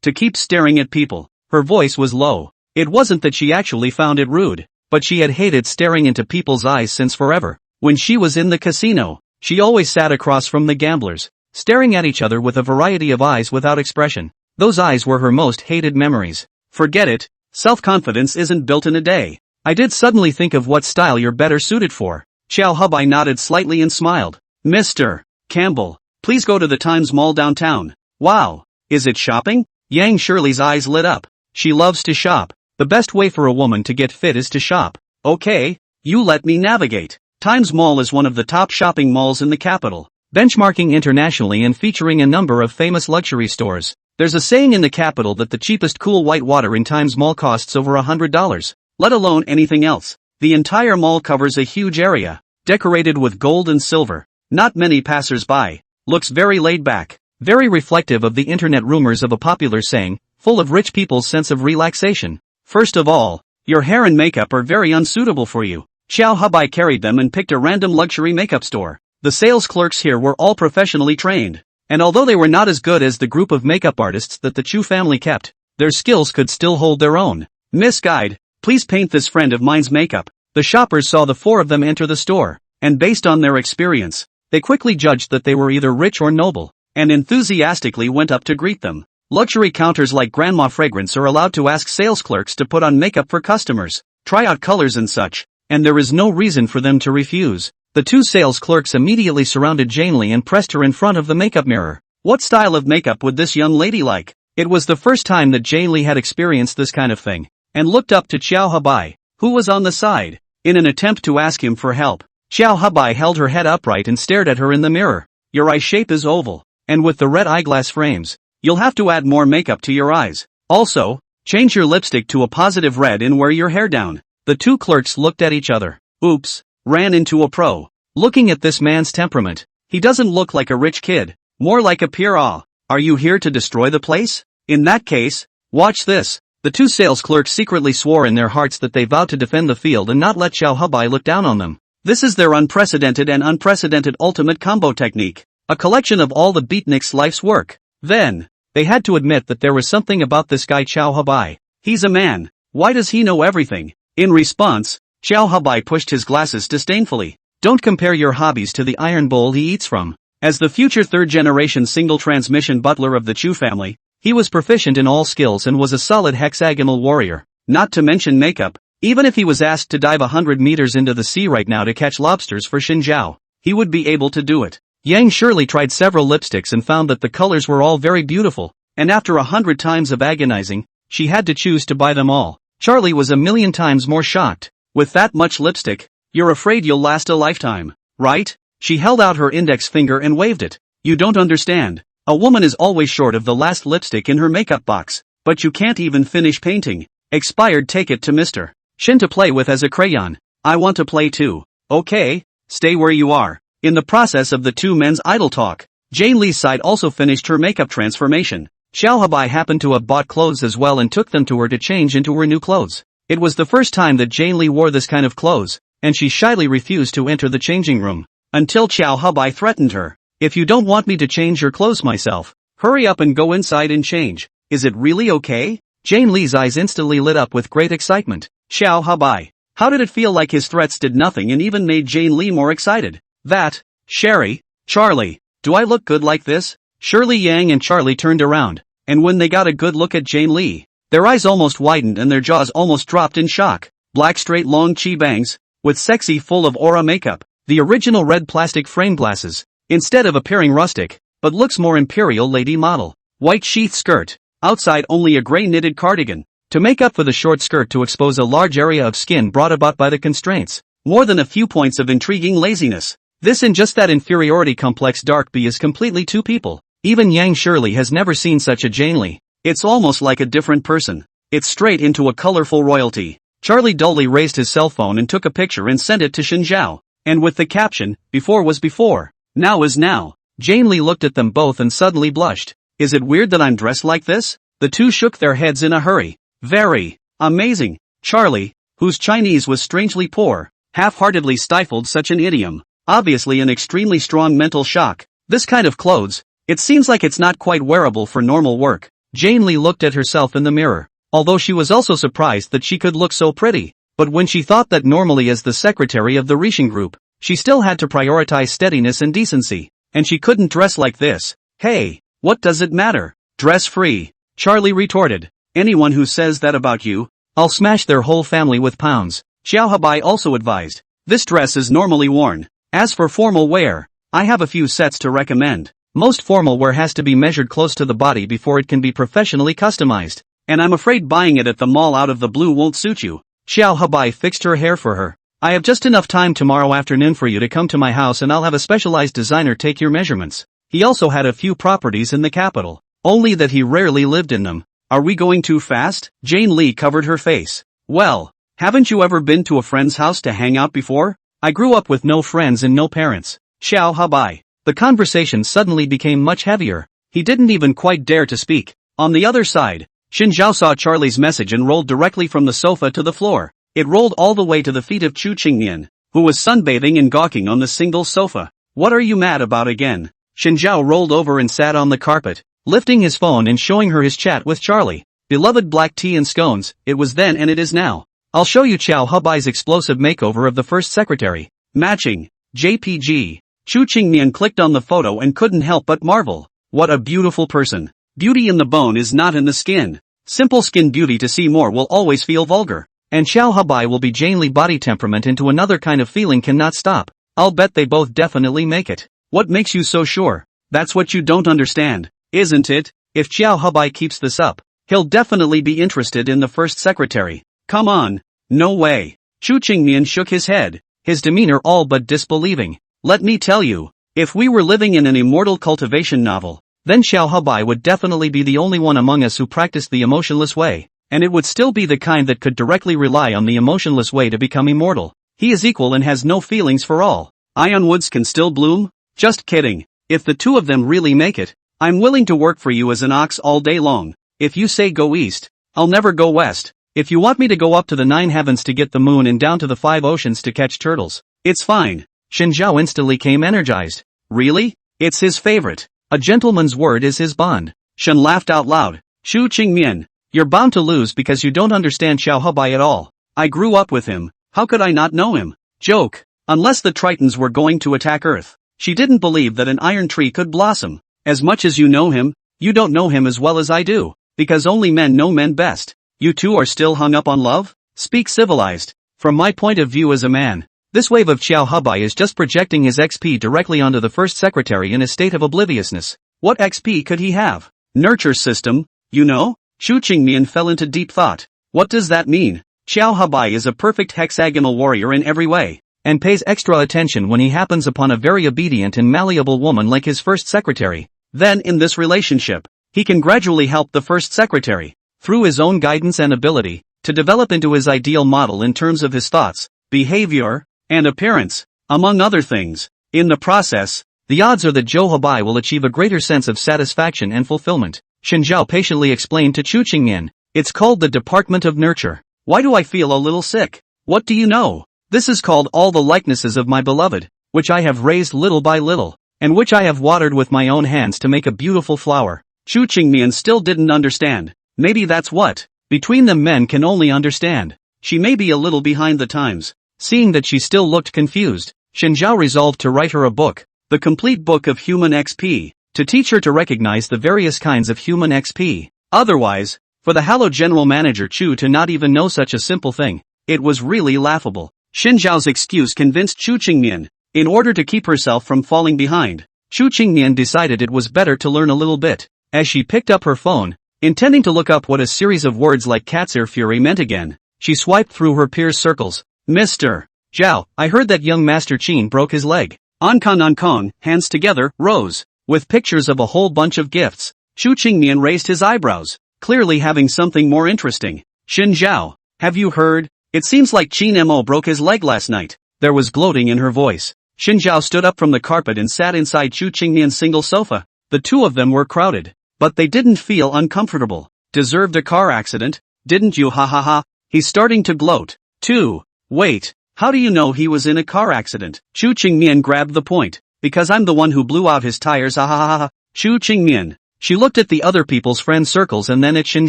to keep staring at people. Her voice was low. It wasn't that she actually found it rude, but she had hated staring into people's eyes since forever. When she was in the casino, she always sat across from the gamblers, staring at each other with a variety of eyes without expression. Those eyes were her most hated memories. Forget it, self-confidence isn't built in a day. I did suddenly think of what style you're better suited for. Chow Hubai nodded slightly and smiled. Mr. Campbell, please go to the Times Mall downtown. Wow, is it shopping? Yang Shirley's eyes lit up. She loves to shop. The best way for a woman to get fit is to shop. Okay, you let me navigate. Times Mall is one of the top shopping malls in the capital, benchmarking internationally and featuring a number of famous luxury stores. There's a saying in the capital that the cheapest cool white water in Times Mall costs over $100, let alone anything else. The entire mall covers a huge area, decorated with gold and silver. Not many passers-by. Looks very laid back, very reflective of the internet rumors of a popular saying, full of rich people's sense of relaxation. First of all, your hair and makeup are very unsuitable for you. Chow Hubai carried them and picked a random luxury makeup store. The sales clerks here were all professionally trained, and although they were not as good as the group of makeup artists that the Chu family kept, their skills could still hold their own. Miss Guide, please paint this friend of mine's makeup. The shoppers saw the four of them enter the store, and based on their experience, they quickly judged that they were either rich or noble, and enthusiastically went up to greet them. Luxury counters like Grandma Fragrance are allowed to ask sales clerks to put on makeup for customers, try out colors and such, and there is no reason for them to refuse. The two sales clerks immediately surrounded Jane Lee and pressed her in front of the makeup mirror. What style of makeup would this young lady like? It was the first time that Jane Lee had experienced this kind of thing, and looked up to Chow Hubai, who was on the side. In an attempt to ask him for help, Chow Hubai held her head upright and stared at her in the mirror. Your eye shape is oval, and with the red eyeglass frames, you'll have to add more makeup to your eyes. Also, change your lipstick to a positive red and wear your hair down. The two clerks looked at each other. Oops, ran into a pro. Looking at this man's temperament, he doesn't look like a rich kid, more like a pure. Are you here to destroy the place? In that case, watch this. The two sales clerks secretly swore in their hearts that they vowed to defend the field and not let Chow Hubai look down on them. This is their unprecedented ultimate combo technique, a collection of all the beatnik's life's work. Then, they had to admit that there was something about this guy Chow Hubai. He's a man. Why does he know everything? In response, Chow Hubai pushed his glasses disdainfully. Don't compare your hobbies to the iron bowl he eats from. As the future third-generation single-transmission butler of the Chu family, he was proficient in all skills and was a solid hexagonal warrior. Not to mention makeup. Even if he was asked to dive 100 meters into the sea right now to catch lobsters for Xinjiao, he would be able to do it. Yang Shirley tried several lipsticks and found that the colors were all very beautiful, and after 100 times of agonizing, she had to choose to buy them all. Charlie was a million times more shocked. With that much lipstick, you're afraid you'll last a lifetime, right? She held out her index finger and waved it. You don't understand. A woman is always short of the last lipstick in her makeup box, but you can't even finish painting. Expired, take it to Mr. Shin to play with as a crayon. I want to play too. Okay, stay where you are. In the process of the two men's idle talk, Jane Lee's side also finished her makeup transformation. Chow Hubai happened to have bought clothes as well and took them to her to change into her new clothes. It was the first time that Jane Lee wore this kind of clothes, and she shyly refused to enter the changing room, until Chow Hubai threatened her. If you don't want me to change your clothes myself, hurry up and go inside and change. Is it really okay? Jane Lee's eyes instantly lit up with great excitement. Chow Hubai. How did it feel like his threats did nothing and even made Jane Lee more excited? That, Sherry, Charlie, do I look good like this? Shirley, Yang and Charlie turned around, and when they got a good look at Jane Lee, their eyes almost widened and their jaws almost dropped in shock. Black straight long chi bangs, with sexy full of aura makeup, the original red plastic frame glasses, instead of appearing rustic, but looks more imperial lady model. White sheath skirt, outside only a gray knitted cardigan, to make up for the short skirt to expose a large area of skin brought about by the constraints. More than a few points of intriguing laziness. This and just that inferiority complex dark B is completely two people. Even Yang Shirley has never seen such a Jane Lee. It's almost like a different person. It's straight into a colorful royalty. Charlie dully raised his cell phone and took a picture and sent it to Xinjiao, and with the caption, before was before, now is now. Jane Lee looked at them both and suddenly blushed. Is it weird that I'm dressed like this? The two shook their heads in a hurry. Very amazing. Charlie, whose Chinese was strangely poor, half-heartedly stifled such an idiom. Obviously an extremely strong mental shock. This kind of clothes, it seems like it's not quite wearable for normal work. Jane Lee looked at herself in the mirror. although she was also surprised that she could look so pretty. But when she thought that normally as the secretary of the Rishin group, she still had to prioritize steadiness and decency, and she couldn't dress like this. Hey, what does it matter? Dress free, Charlie retorted. Anyone who says that about you, I'll smash their whole family with pounds. Xiao Habai also advised. This dress is normally worn. As for formal wear, I have a few sets to recommend. Most formal wear has to be measured close to the body before it can be professionally customized, and I'm afraid buying it at the mall out of the blue won't suit you. Xiao Habai fixed her hair for her. I have just enough time tomorrow afternoon for you to come to my house and I'll have a specialized designer take your measurements. He also had a few properties in the capital, only that he rarely lived in them. Are we going too fast? Jane Lee covered her face. Well, haven't you ever been to a friend's house to hang out before? I grew up with no friends and no parents. Xiao Habai. The conversation suddenly became much heavier. He didn't even quite dare to speak. On the other side, Xin Zhao saw Charlie's message and rolled directly from the sofa to the floor. It rolled all the way to the feet of Chu Qingnian, who was sunbathing and gawking on the single sofa. What are you mad about again? Xin Zhao rolled over and sat on the carpet, lifting his phone and showing her his chat with Charlie. Beloved black tea and scones, it was then and it is now. I'll show you Xiao Habai's explosive makeover of the first secretary. Matching. JPG. Chu Qingnian clicked on the photo and couldn't help but marvel. What a beautiful person. Beauty in the bone is not in the skin. Simple skin beauty to see more will always feel vulgar. And Xiao Habai will be Jane Lee body temperament into another kind of feeling cannot stop. I'll bet they both definitely make it. What makes you so sure? That's what you don't understand, isn't it? If Xiao Habai keeps this up, he'll definitely be interested in the first secretary. Come on. No way. Chu Qingnian shook his head, his demeanor all but disbelieving. Let me tell you, if we were living in an immortal cultivation novel, then Xiao Habai would definitely be the only one among us who practiced the emotionless way. And it would still be the kind that could directly rely on the emotionless way to become immortal. He is equal and has no feelings for all. Ironwoods can still bloom? Just kidding. If the two of them really make it, I'm willing to work for you as an ox all day long. If you say go east, I'll never go west. If you want me to go up to the 9 heavens to get the moon and down to the 5 oceans to catch turtles, it's fine. Xin Zhao instantly came energized. Really? It's his favorite. A gentleman's word is his bond. Shen laughed out loud. Chu Qingmian. You're bound to lose because you don't understand Xiao Habai at all. I grew up with him, how could I not know him? Joke. Unless the Tritons were going to attack Earth. She didn't believe that an iron tree could blossom. As much as you know him, you don't know him as well as I do. Because only men know men best. You two are still hung up on love? Speak civilized. From my point of view as a man, this wave of Xiao Habai is just projecting his XP directly onto the first secretary in a state of obliviousness. What XP could he have? Nurture system, you know? Chu Qingmian fell into deep thought. What does that mean? Xiao Habai is a perfect hexagonal warrior in every way, and pays extra attention when he happens upon a very obedient and malleable woman like his first secretary. Then in this relationship, he can gradually help the first secretary, through his own guidance and ability, to develop into his ideal model in terms of his thoughts, behavior, and appearance, among other things. In the process, the odds are that Zhou Habai will achieve a greater sense of satisfaction and fulfillment. Xin Zhao patiently explained to Chu Qingmian. It's called the Department of Nurture. Why do I feel a little sick? What do you know? This is called all the likenesses of my beloved, which I have raised little by little, and which I have watered with my own hands to make a beautiful flower. Chu Qingmian still didn't understand. Maybe that's what, between them men can only understand. She may be a little behind the times. Seeing that she still looked confused, Xin Zhao resolved to write her a book, the complete book of human XP. To teach her to recognize the various kinds of human XP. Otherwise, for the hallowed general manager Chu to not even know such a simple thing, it was really laughable. Xin Zhao's excuse convinced Chu Qingmian. In order to keep herself from falling behind, Chu Qingmian decided it was better to learn a little bit. As she picked up her phone, intending to look up what a series of words like cat's ear fury meant again, she swiped through her peers' circles. Mr. Zhao, I heard that young Master Qin broke his leg. Ankong, hands together, rose. With pictures of a whole bunch of gifts, Chu Qingmian raised his eyebrows, clearly having something more interesting. Xin Zhao, have you heard? It seems like Qin Mo broke his leg last night. There was gloating in her voice. Xin Zhao stood up from the carpet and sat inside Chu Qingmian's single sofa. The two of them were crowded, but they didn't feel uncomfortable. Deserved a car accident, didn't you? Ha ha ha. He's starting to gloat, too. Wait, how do you know he was in a car accident? Chu Qingmian grabbed the point. Because I'm the one who blew out his tires. Ha ha ha ha. Chu Qingmian. She looked at the other people's friend circles and then at Xin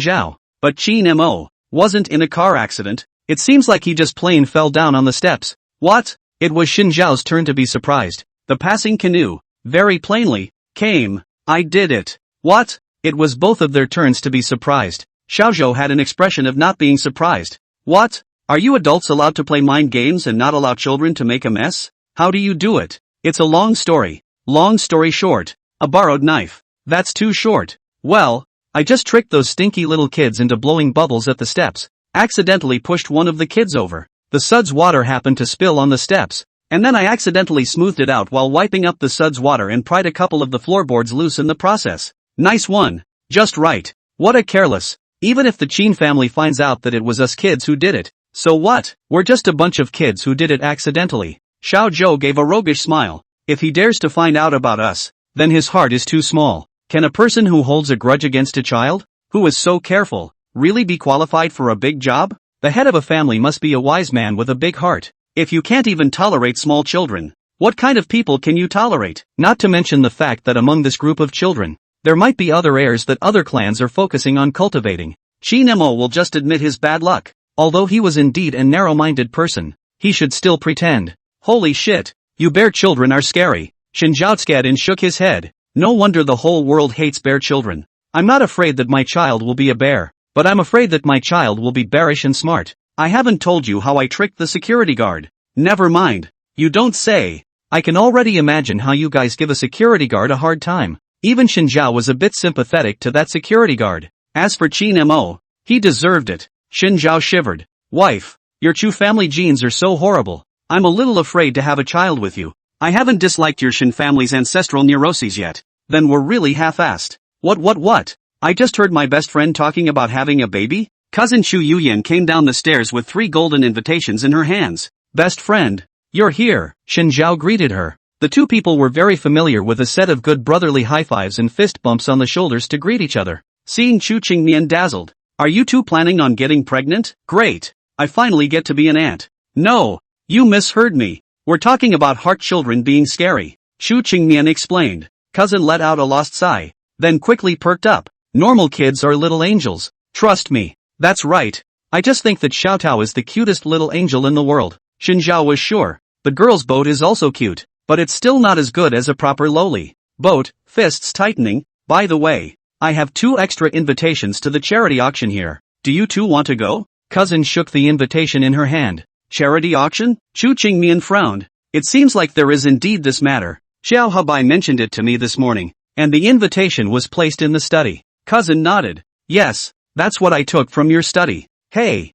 Zhao. But Chin Mo wasn't in a car accident. It seems like he just plain fell down on the steps. What? It was Xin Zhao's turn to be surprised. The passing canoe, very plainly, came. I did it. What? It was both of their turns to be surprised. Xiaozhou had an expression of not being surprised. What? Are you adults allowed to play mind games and not allow children to make a mess? How do you do it? It's a long story. Long story short. A borrowed knife. That's too short. Well, I just tricked those stinky little kids into blowing bubbles at the steps. Accidentally pushed one of the kids over. The suds water happened to spill on the steps. And then I accidentally smoothed it out while wiping up the suds water and pried a couple of the floorboards loose in the process. Nice one. Just right. What a careless. Even if the Qin family finds out that it was us kids who did it. So what? We're just a bunch of kids who did it accidentally. Xiao Zhou gave a roguish smile. If he dares to find out about us, then his heart is too small. Can a person who holds a grudge against a child, who is so careful, really be qualified for a big job? The head of a family must be a wise man with a big heart. If you can't even tolerate small children, what kind of people can you tolerate? Not to mention the fact that among this group of children, there might be other heirs that other clans are focusing on cultivating. Qin Mo will just admit his bad luck. Although he was indeed a narrow-minded person, he should still pretend. Holy shit, you bear children are scary. Shin Zhao scared and shook his head. No wonder the whole world hates bear children. I'm not afraid that my child will be a bear, but I'm afraid that my child will be bearish and smart. I haven't told you how I tricked the security guard. Never mind. You don't say. I can already imagine how you guys give a security guard a hard time. Even Shin Zhao was a bit sympathetic to that security guard. As for Qin Mo, he deserved it. Shin Zhao shivered. Wife, your Chu family genes are so horrible. I'm a little afraid to have a child with you. I haven't disliked your Shin family's ancestral neuroses yet. Then we're really half-assed. What? I just heard my best friend talking about having a baby? Cousin Chu Yuyan came down the stairs with 3 golden invitations in her hands. Best friend, you're here. Shin Zhao greeted her. The two people were very familiar with a set of good brotherly high-fives and fist bumps on the shoulders to greet each other. Seeing Chu Qingmian dazzled. Are you two planning on getting pregnant? Great. I finally get to be an aunt. No, you misheard me. We're talking about heart children being scary. Chu Qingmian explained. Cousin let out a lost sigh, then quickly perked up. Normal kids are little angels. Trust me. That's right. I just think that Xiaotao is the cutest little angel in the world. Shin Zhao was sure. The girl's boat is also cute, but it's still not as good as a proper lowly boat. Fists tightening. By the way, I have 2 extra invitations to the charity auction here. Do you two want to go? Cousin shook the invitation in her hand. Charity auction? Chu Qingmian frowned. It seems like there is indeed this matter. Xiao Habai mentioned it to me this morning, and the invitation was placed in the study. Cousin nodded. Yes, that's what I took from your study. Hey,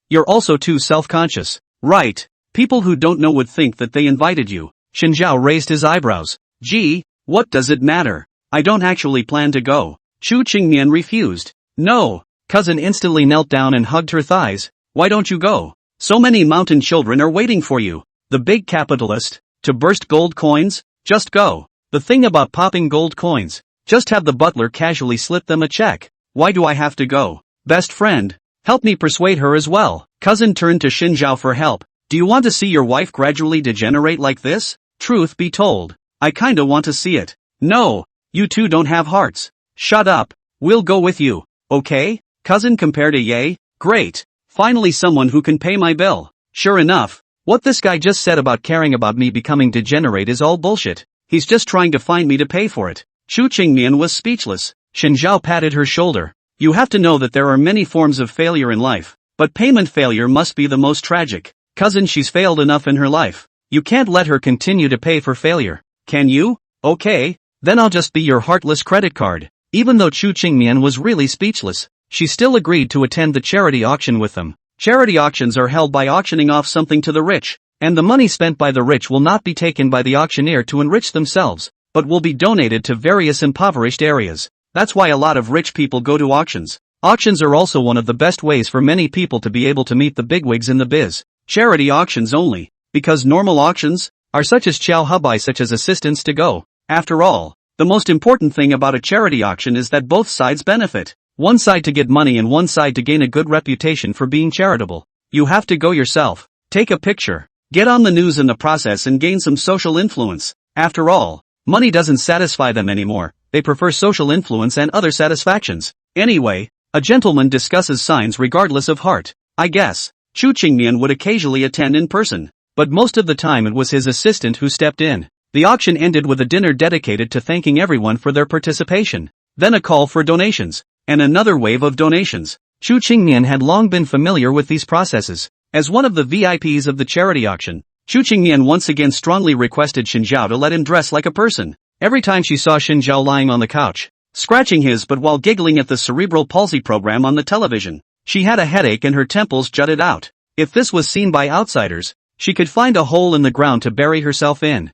you're also too self-conscious. Right. People who don't know would think that they invited you. Shin Zhao raised his eyebrows. Gee, what does it matter? I don't actually plan to go. Chu Qingmian refused. No. Cousin instantly knelt down and hugged her thighs. Why don't you go? So many mountain children are waiting for you. The big capitalist. To burst gold coins? Just go. The thing about popping gold coins. Just have the butler casually slip them a check. Why do I have to go? Best friend, help me persuade her as well. Cousin turned to Shin Zhao for help. Do you want to see your wife gradually degenerate like this? Truth be told, I kinda want to see it. No. You two don't have hearts. Shut up. We'll go with you. Okay? Cousin compared a yay. Great. Finally someone who can pay my bill. Sure enough, what this guy just said about caring about me becoming degenerate is all bullshit. He's just trying to find me to pay for it. Chu Qingmian was speechless. Shin Zhao patted her shoulder. You have to know that there are many forms of failure in life, but payment failure must be the most tragic. Cousin, she's failed enough in her life. You can't let her continue to pay for failure. Can you? Okay. Then I'll just be your heartless credit card. Even though Chu Qingmian was really speechless, she still agreed to attend the charity auction with them. Charity auctions are held by auctioning off something to the rich, and the money spent by the rich will not be taken by the auctioneer to enrich themselves, but will be donated to various impoverished areas. That's why a lot of rich people go to auctions. Auctions are also one of the best ways for many people to be able to meet the bigwigs in the biz. Charity auctions only, because normal auctions are such as Xiao Habai such as assistance to go. After all, the most important thing about a charity auction is that both sides benefit. One side to get money and one side to gain a good reputation for being charitable. You have to go yourself, take a picture, get on the news in the process and gain some social influence. After all, money doesn't satisfy them anymore, they prefer social influence and other satisfactions. Anyway, A gentleman discusses signs regardless of heart. I guess. Chu Qingmian would occasionally attend in person, but most of the time it was his assistant who stepped in. The auction ended with a dinner dedicated to thanking everyone for their participation. Then a call for donations, and another wave of donations. Chu Qingmian had long been familiar with these processes. As one of the VIPs of the charity auction, Chu Qingmian once again strongly requested Xin Zhao to let him dress like a person. Every time she saw Xin Zhao lying on the couch, scratching his butt while giggling at the cerebral palsy program on the television, she had a headache and her temples jutted out. If this was seen by outsiders, she could find a hole in the ground to bury herself in.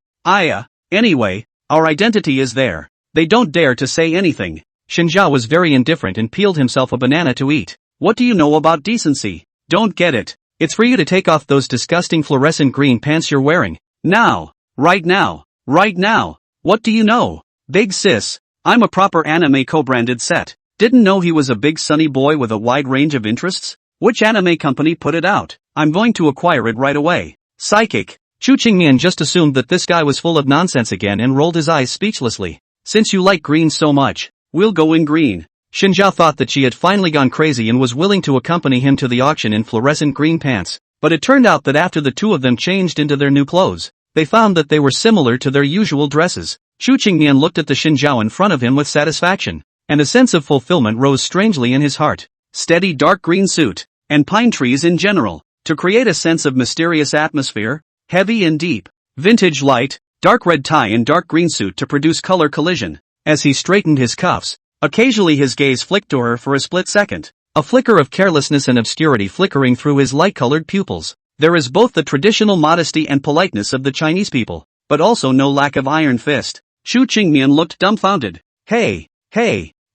Anyway, our identity is there. They don't dare to say anything. Xin Zhao was very indifferent and peeled himself a banana to eat. What do you know about decency? Don't get it. It's for you to take off those disgusting fluorescent green pants you're wearing. Now. Right now. Right now. What do you know? Big sis. I'm a proper anime co-branded set. Didn't know he was a big sunny boy with a wide range of interests? Which anime company put it out? I'm going to acquire it right away. Psychic. Chu Qingmian just assumed that this guy was full of nonsense again and rolled his eyes speechlessly. Since you like green so much, we'll go in green. Xin Zhao thought that she had finally gone crazy and was willing to accompany him to the auction in fluorescent green pants, but it turned out that after the two of them changed into their new clothes, they found that they were similar to their usual dresses. Chu Qingmian looked at the Xin Zhao in front of him with satisfaction, and a sense of fulfillment rose strangely in his heart. Steady dark green suit, and pine trees in general, to create a sense of mysterious atmosphere, heavy and deep. Vintage light, dark red tie and dark green suit to produce color collision. As he straightened his cuffs, occasionally his gaze flicked to her for a split second, a flicker of carelessness and obscurity flickering through his light-colored pupils. There is both the traditional modesty and politeness of the Chinese people, but also no lack of iron fist. Chu Qingmian looked dumbfounded. Hey,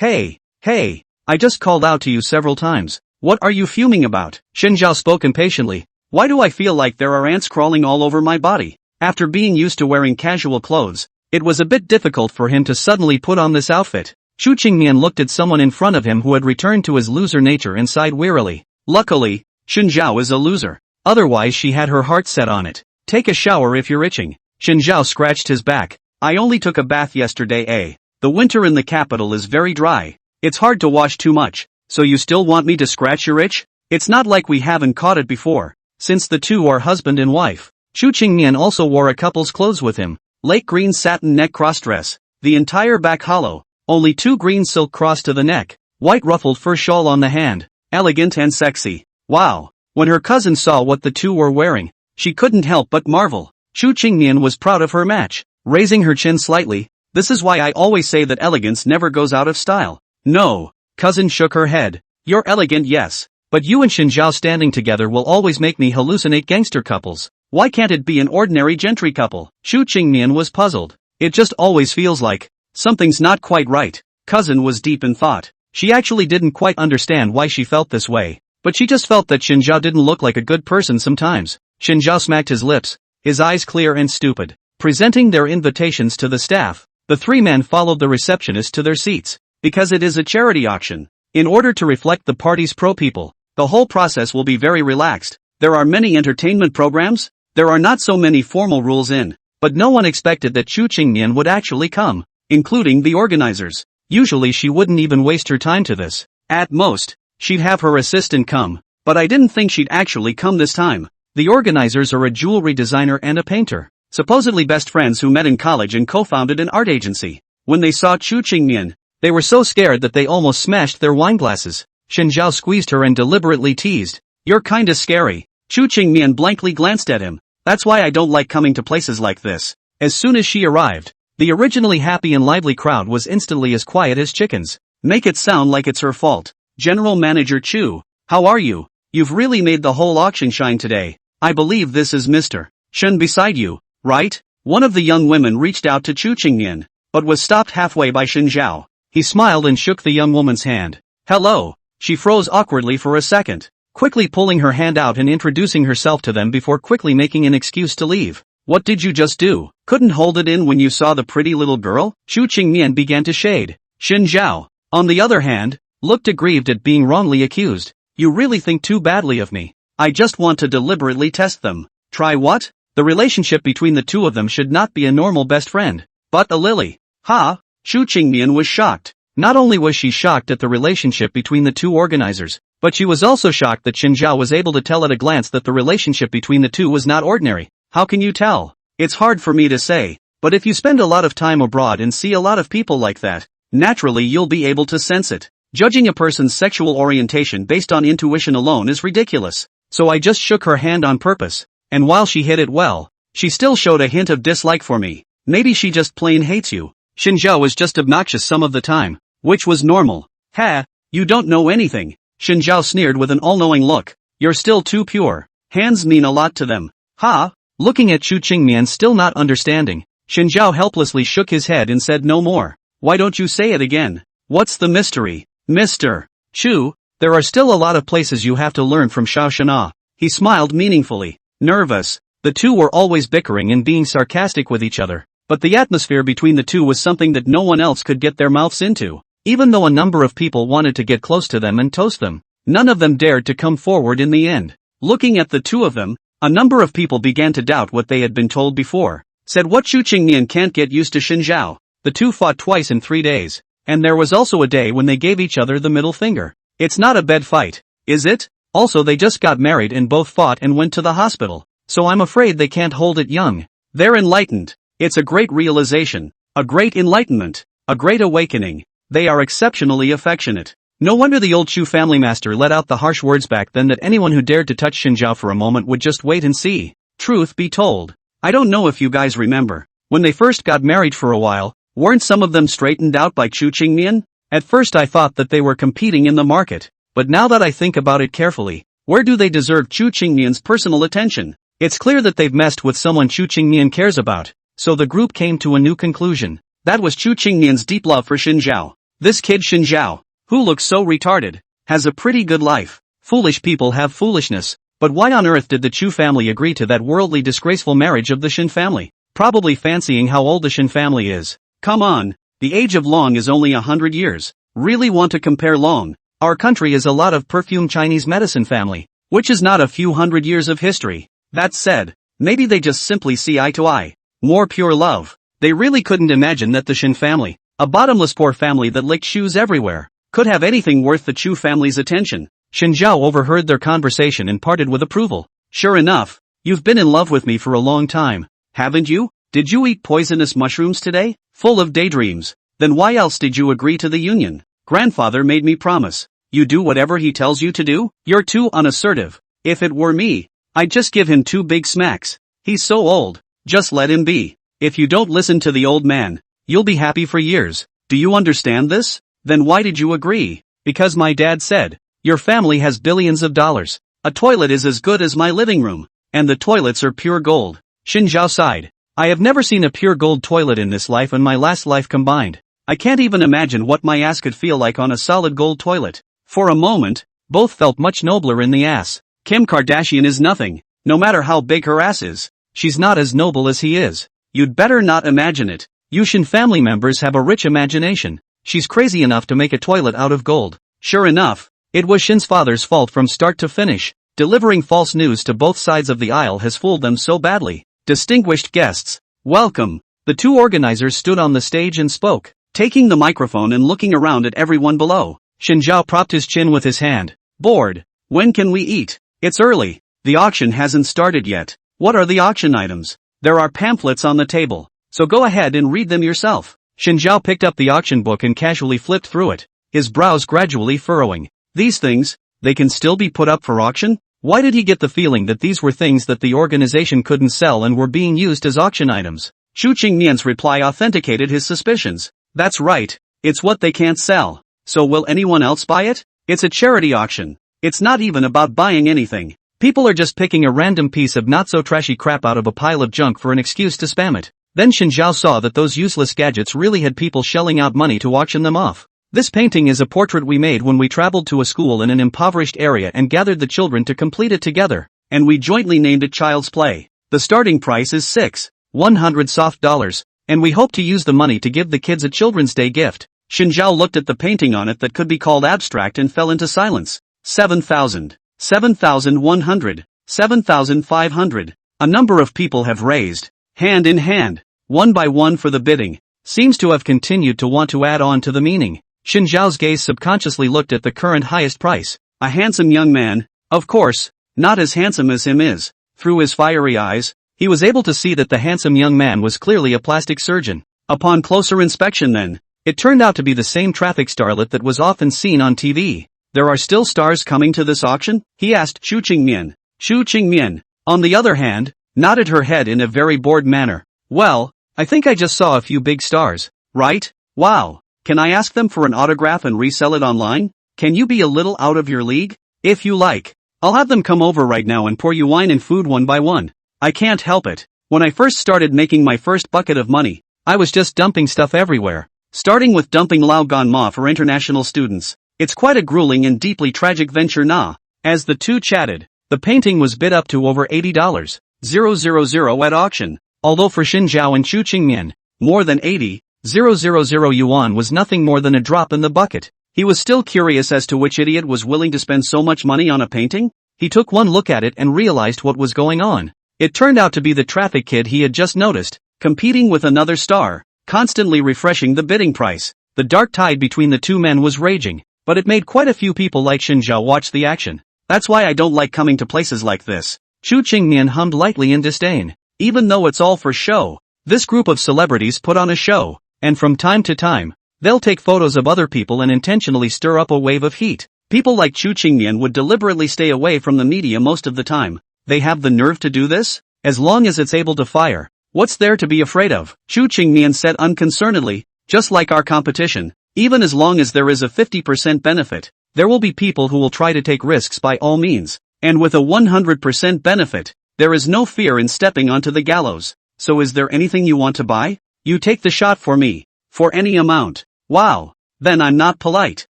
I just called out to you several times. What are you fuming about? Xin Zhao spoke impatiently. Why do I feel like there are ants crawling all over my body? After being used to wearing casual clothes, it was a bit difficult for him to suddenly put on this outfit. Chu Qingmian looked at someone in front of him who had returned to his loser nature and sighed wearily. Luckily, Xin Zhao is a loser. Otherwise she had her heart set on it. Take a shower if you're itching. Xin Zhao scratched his back. I only took a bath yesterday. The winter in the capital is very dry. It's hard to wash too much, so you still want me to scratch your itch? It's not like we haven't caught it before, since the two are husband and wife. Chu Qingmian also wore a couple's clothes with him. Lake green satin neck cross-dress, the entire back hollow, only 2 green silk cross to the neck, white ruffled fur shawl on the hand, elegant and sexy. Wow. When her cousin saw what the two were wearing, she couldn't help but marvel. Chu Qingmian was proud of her match, raising her chin slightly. This is why I always say that elegance never goes out of style. No. Cousin shook her head. You're elegant, yes, but you and Xin Zhao standing together will always make me hallucinate gangster couples. Why can't it be an ordinary gentry couple? Chu Qingmian was puzzled. It just always feels like something's not quite right. Cousin was deep in thought. She actually didn't quite understand why she felt this way, but she just felt that Xin Zhao didn't look like a good person sometimes. Xin Zhao smacked his lips, his eyes clear and stupid. Presenting their invitations to the staff, the 3 men followed the receptionist to their seats. Because it is a charity auction, in order to reflect the party's pro-people, the whole process will be very relaxed. There are many entertainment programs. There are not so many formal rules in, but no one expected that Chu Qingmian would actually come, including the organizers. Usually she wouldn't even waste her time to this. At most, she'd have her assistant come, but I didn't think she'd actually come this time. The organizers are a jewelry designer and a painter, supposedly best friends who met in college and co-founded an art agency. When they saw Chu Qingmian, they were so scared that they almost smashed their wine glasses. Xin Zhao squeezed her and deliberately teased. You're kinda scary. Chu Qingmian blankly glanced at him. That's why I don't like coming to places like this. As soon as she arrived, the originally happy and lively crowd was instantly as quiet as chickens. Make it sound like it's her fault. General Manager Chu, how are you? You've really made the whole auction shine today. I believe this is Mr. Shen beside you, right? One of the young women reached out to Chu Qingmian, but was stopped halfway by Xin Zhao. He smiled and shook the young woman's hand. Hello. She froze awkwardly for a second, quickly pulling her hand out and introducing herself to them before quickly making an excuse to leave. What did you just do? Couldn't hold it in when you saw the pretty little girl? Chu Qingmian began to shade. Xin Zhao, on the other hand, looked aggrieved at being wrongly accused. You really think too badly of me. I just want to deliberately test them. Try what? The relationship between the two of them should not be a normal best friend, but a lily. Ha? Chu Qingmian was shocked. Not only was she shocked at the relationship between the two organizers, but she was also shocked that Xinjiao was able to tell at a glance that the relationship between the two was not ordinary. How can you tell? It's hard for me to say, but if you spend a lot of time abroad and see a lot of people like that, naturally you'll be able to sense it. Judging a person's sexual orientation based on intuition alone is ridiculous. So I just shook her hand on purpose, and while she hit it well, she still showed a hint of dislike for me. Maybe she just plain hates you. Xinjiao was just obnoxious some of the time, which was normal. Ha, you don't know anything. Xinjiao sneered with an all-knowing look. You're still too pure. Hands mean a lot to them. Ha? Looking at Chu Qingmian still not understanding, Xinjiao helplessly shook his head and said no more. Why don't you say it again? What's the mystery? Mr. Chu, there are still a lot of places you have to learn from Xiao Shana. He smiled meaningfully. Nervous. The two were always bickering and being sarcastic with each other, but the atmosphere between the two was something that no one else could get their mouths into. Even though a number of people wanted to get close to them and toast them, none of them dared to come forward in the end. Looking at the two of them, a number of people began to doubt what they had been told before. Said what Chu Qingmian can't get used to Xinjiao. The two fought twice in 3 days, and there was also a day when they gave each other the middle finger. It's not a bad fight, is it? Also they just got married and both fought and went to the hospital, so I'm afraid they can't hold it young. They're enlightened. It's a great realization, a great enlightenment, a great awakening. They are exceptionally affectionate. No wonder the old Chu family master let out the harsh words back then that anyone who dared to touch Xinjiao for a moment would just wait and see. Truth be told, I don't know if you guys remember, when they first got married for a while, weren't some of them straightened out by Chu Qingmian? At first I thought that they were competing in the market, but now that I think about it carefully, where do they deserve Chu Qingmian's personal attention? It's clear that they've messed with someone Chu Qingmian cares about, so the group came to a new conclusion. That was Chu Qingmian's deep love for Xinjiao. This kid Xinjiao, who looks so retarded, has a pretty good life. Foolish people have foolishness, but why on earth did the Chu family agree to that worldly disgraceful marriage of the Shin family? Probably fancying how old the Shin family is. Come on, the age of Long is only 100 years. Really want to compare Long? Our country is a lot of perfume Chinese medicine family, which is not a few hundred years of history. That said, maybe they just simply see eye to eye. More pure love. They really couldn't imagine that the Shin family, a bottomless poor family that licked shoes everywhere, could have anything worth the Chu family's attention. Xinjiao overheard their conversation and parted with approval. Sure enough, you've been in love with me for a long time, haven't you? Did you eat poisonous mushrooms today? Full of daydreams. Then why else did you agree to the union? Grandfather made me promise. You do whatever he tells you to do? You're too unassertive. If it were me, I'd just give him 2 big smacks. He's so old. Just let him be. If you don't listen to the old man, you'll be happy for years. Do you understand this? Then why did you agree? Because my dad said, your family has billions of dollars. A toilet is as good as my living room, and the toilets are pure gold. Xinjiao sighed. I have never seen a pure gold toilet in this life and my last life combined. I can't even imagine what my ass could feel like on a solid gold toilet. For a moment, both felt much nobler in the ass. Kim Kardashian is nothing, no matter how big her ass is. She's not as noble as he is. You'd better not imagine it. You Shin family members have a rich imagination. She's crazy enough to make a toilet out of gold. Sure enough, it was Shin's father's fault from start to finish. Delivering false news to both sides of the aisle has fooled them so badly. Distinguished guests, welcome. The two organizers stood on the stage and spoke, taking the microphone and looking around at everyone below. Xinjiao propped his chin with his hand. Bored. When can we eat? It's early. The auction hasn't started yet. What are the auction items? There are pamphlets on the table, so go ahead and read them yourself. Xinjiao picked up the auction book and casually flipped through it, his brows gradually furrowing. These things, they can still be put up for auction? Why did he get the feeling that these were things that the organization couldn't sell and were being used as auction items? Chu Qingmian's reply authenticated his suspicions. That's right, it's what they can't sell. So will anyone else buy it? It's a charity auction. It's not even about buying anything. People are just picking a random piece of not-so-trashy crap out of a pile of junk for an excuse to spam it. Then Xinjiao saw that those useless gadgets really had people shelling out money to auction them off. This painting is a portrait we made when we traveled to a school in an impoverished area and gathered the children to complete it together, and we jointly named it Child's Play. The starting price is $600 soft dollars, and we hope to use the money to give the kids a Children's Day gift. Xinjiao looked at the painting on it that could be called abstract and fell into silence. 7,000, 7,100, 7,500. A number of people have raised, hand in hand, one by one for the bidding. Seems to have continued to want to add on to the meaning. Xin Zhao's gaze subconsciously looked at the current highest price. A handsome young man, of course, not as handsome as him is. Through his fiery eyes, he was able to see that the handsome young man was clearly a plastic surgeon. Upon closer inspection then, it turned out to be the same traffic starlet that was often seen on TV. There are still stars coming to this auction? He asked Chu Qingmian. Chu Qingmian, on the other hand, nodded her head in a very bored manner. Well, I think I just saw a few big stars, right? Wow. Can I ask them for an autograph and resell it online? Can you be a little out of your league? If you like. I'll have them come over right now and pour you wine and food one by one. I can't help it. When I first started making my first bucket of money, I was just dumping stuff everywhere. Starting with dumping Lao Gan Ma for international students. It's quite a grueling and deeply tragic venture nah. As the two chatted, the painting was bid up to over $80,000 at auction. Although for Xin Zhao and Chu Qingmian, more than 80,000 yuan was nothing more than a drop in the bucket. He was still curious as to which idiot was willing to spend so much money on a painting. He took one look at it and realized what was going on. It turned out to be the traffic kid he had just noticed, competing with another star, constantly refreshing the bidding price. The dark tide between the two men was raging, but it made quite a few people like Xin Zhao watch the action. That's why I don't like coming to places like this. Chu Qingmian hummed lightly in disdain. Even though it's all for show, this group of celebrities put on a show, and from time to time, they'll take photos of other people and intentionally stir up a wave of heat. People like Chu Qingmian would deliberately stay away from the media most of the time. They have the nerve to do this? As long as it's able to fire, what's there to be afraid of? Chu Qingmian said unconcernedly, just like our competition, even as long as there is a 50% benefit, there will be people who will try to take risks by all means. And with a 100% benefit, there is no fear in stepping onto the gallows. So is there anything you want to buy? You take the shot for me. For any amount. Wow. Then I'm not polite.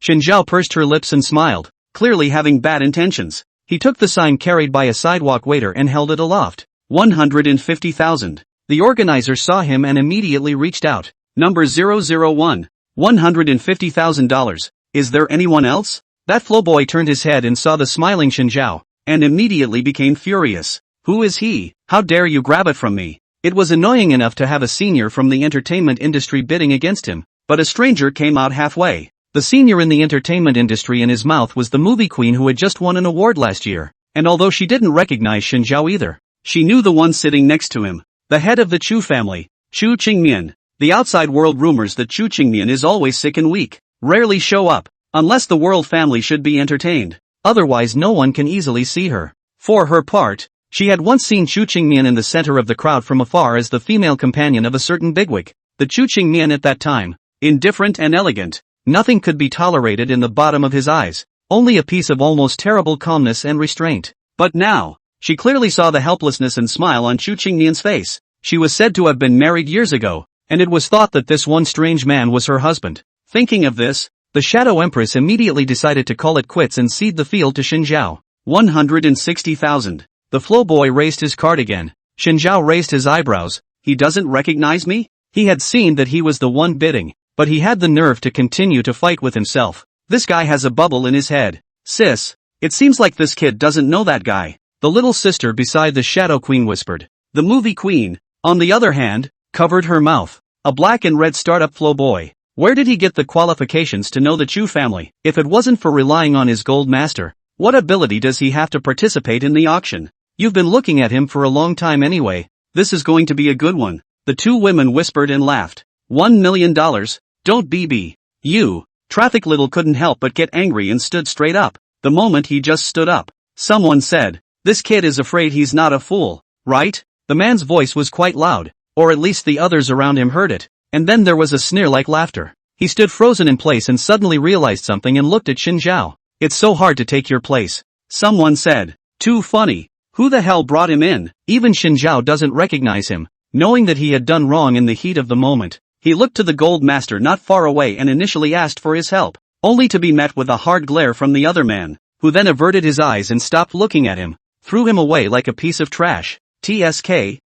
Xin Zhao pursed her lips and smiled, clearly having bad intentions. He took the sign carried by a sidewalk waiter and held it aloft. 150,000. The organizer saw him and immediately reached out. Number 001. $150,000. Is there anyone else? That flowboy turned his head and saw the smiling Xin Zhao, and immediately became furious. Who is he? How dare you grab it from me? It was annoying enough to have a senior from the entertainment industry bidding against him, but a stranger came out halfway. The senior in the entertainment industry in his mouth was the movie queen who had just won an award last year, and although she didn't recognize Xin Zhao either, she knew the one sitting next to him, the head of the Chu family, Chu Qingmian. The outside world rumors that Chu Qingmian is always sick and weak, rarely show up, unless the world family should be entertained. Otherwise no one can easily see her. For her part, she had once seen Chu Qingmian in the center of the crowd from afar as the female companion of a certain bigwig. The Chu Qingmian at that time, indifferent and elegant, nothing could be tolerated in the bottom of his eyes, only a piece of almost terrible calmness and restraint. But now, she clearly saw the helplessness and smile on Chu Qingmian's face. She was said to have been married years ago, and it was thought that this one strange man was her husband. Thinking of this, the Shadow Empress immediately decided to call it quits and cede the field to Xin Zhao. 160,000. The flowboy raised his card again. Xin Zhao raised his eyebrows. He doesn't recognize me? He had seen that he was the one bidding, but he had the nerve to continue to fight with himself. This guy has a bubble in his head. Sis, it seems like this kid doesn't know that guy. The little sister beside the Shadow Queen whispered. The movie queen, on the other hand, covered her mouth. A black and red startup flowboy. Where did he get the qualifications to know the Chu family? If it wasn't for relying on his gold master, what ability does he have to participate in the auction? You've been looking at him for a long time anyway. This is going to be a good one. The two women whispered and laughed. $1 million? Don't BB. You. Traffic Little couldn't help but get angry and stood straight up. The moment he just stood up, someone said, this kid is afraid he's not a fool, right? The man's voice was quite loud, or at least the others around him heard it, and then there was a sneer like laughter. He stood frozen in place and suddenly realized something and looked at Xin Zhao. It's so hard to take your place. Someone said. Too funny. Who the hell brought him in? Even Xin Zhao doesn't recognize him. Knowing that he had done wrong in the heat of the moment, he looked to the gold master not far away and initially asked for his help, only to be met with a hard glare from the other man, who then averted his eyes and stopped looking at him, threw him away like a piece of trash. TSK,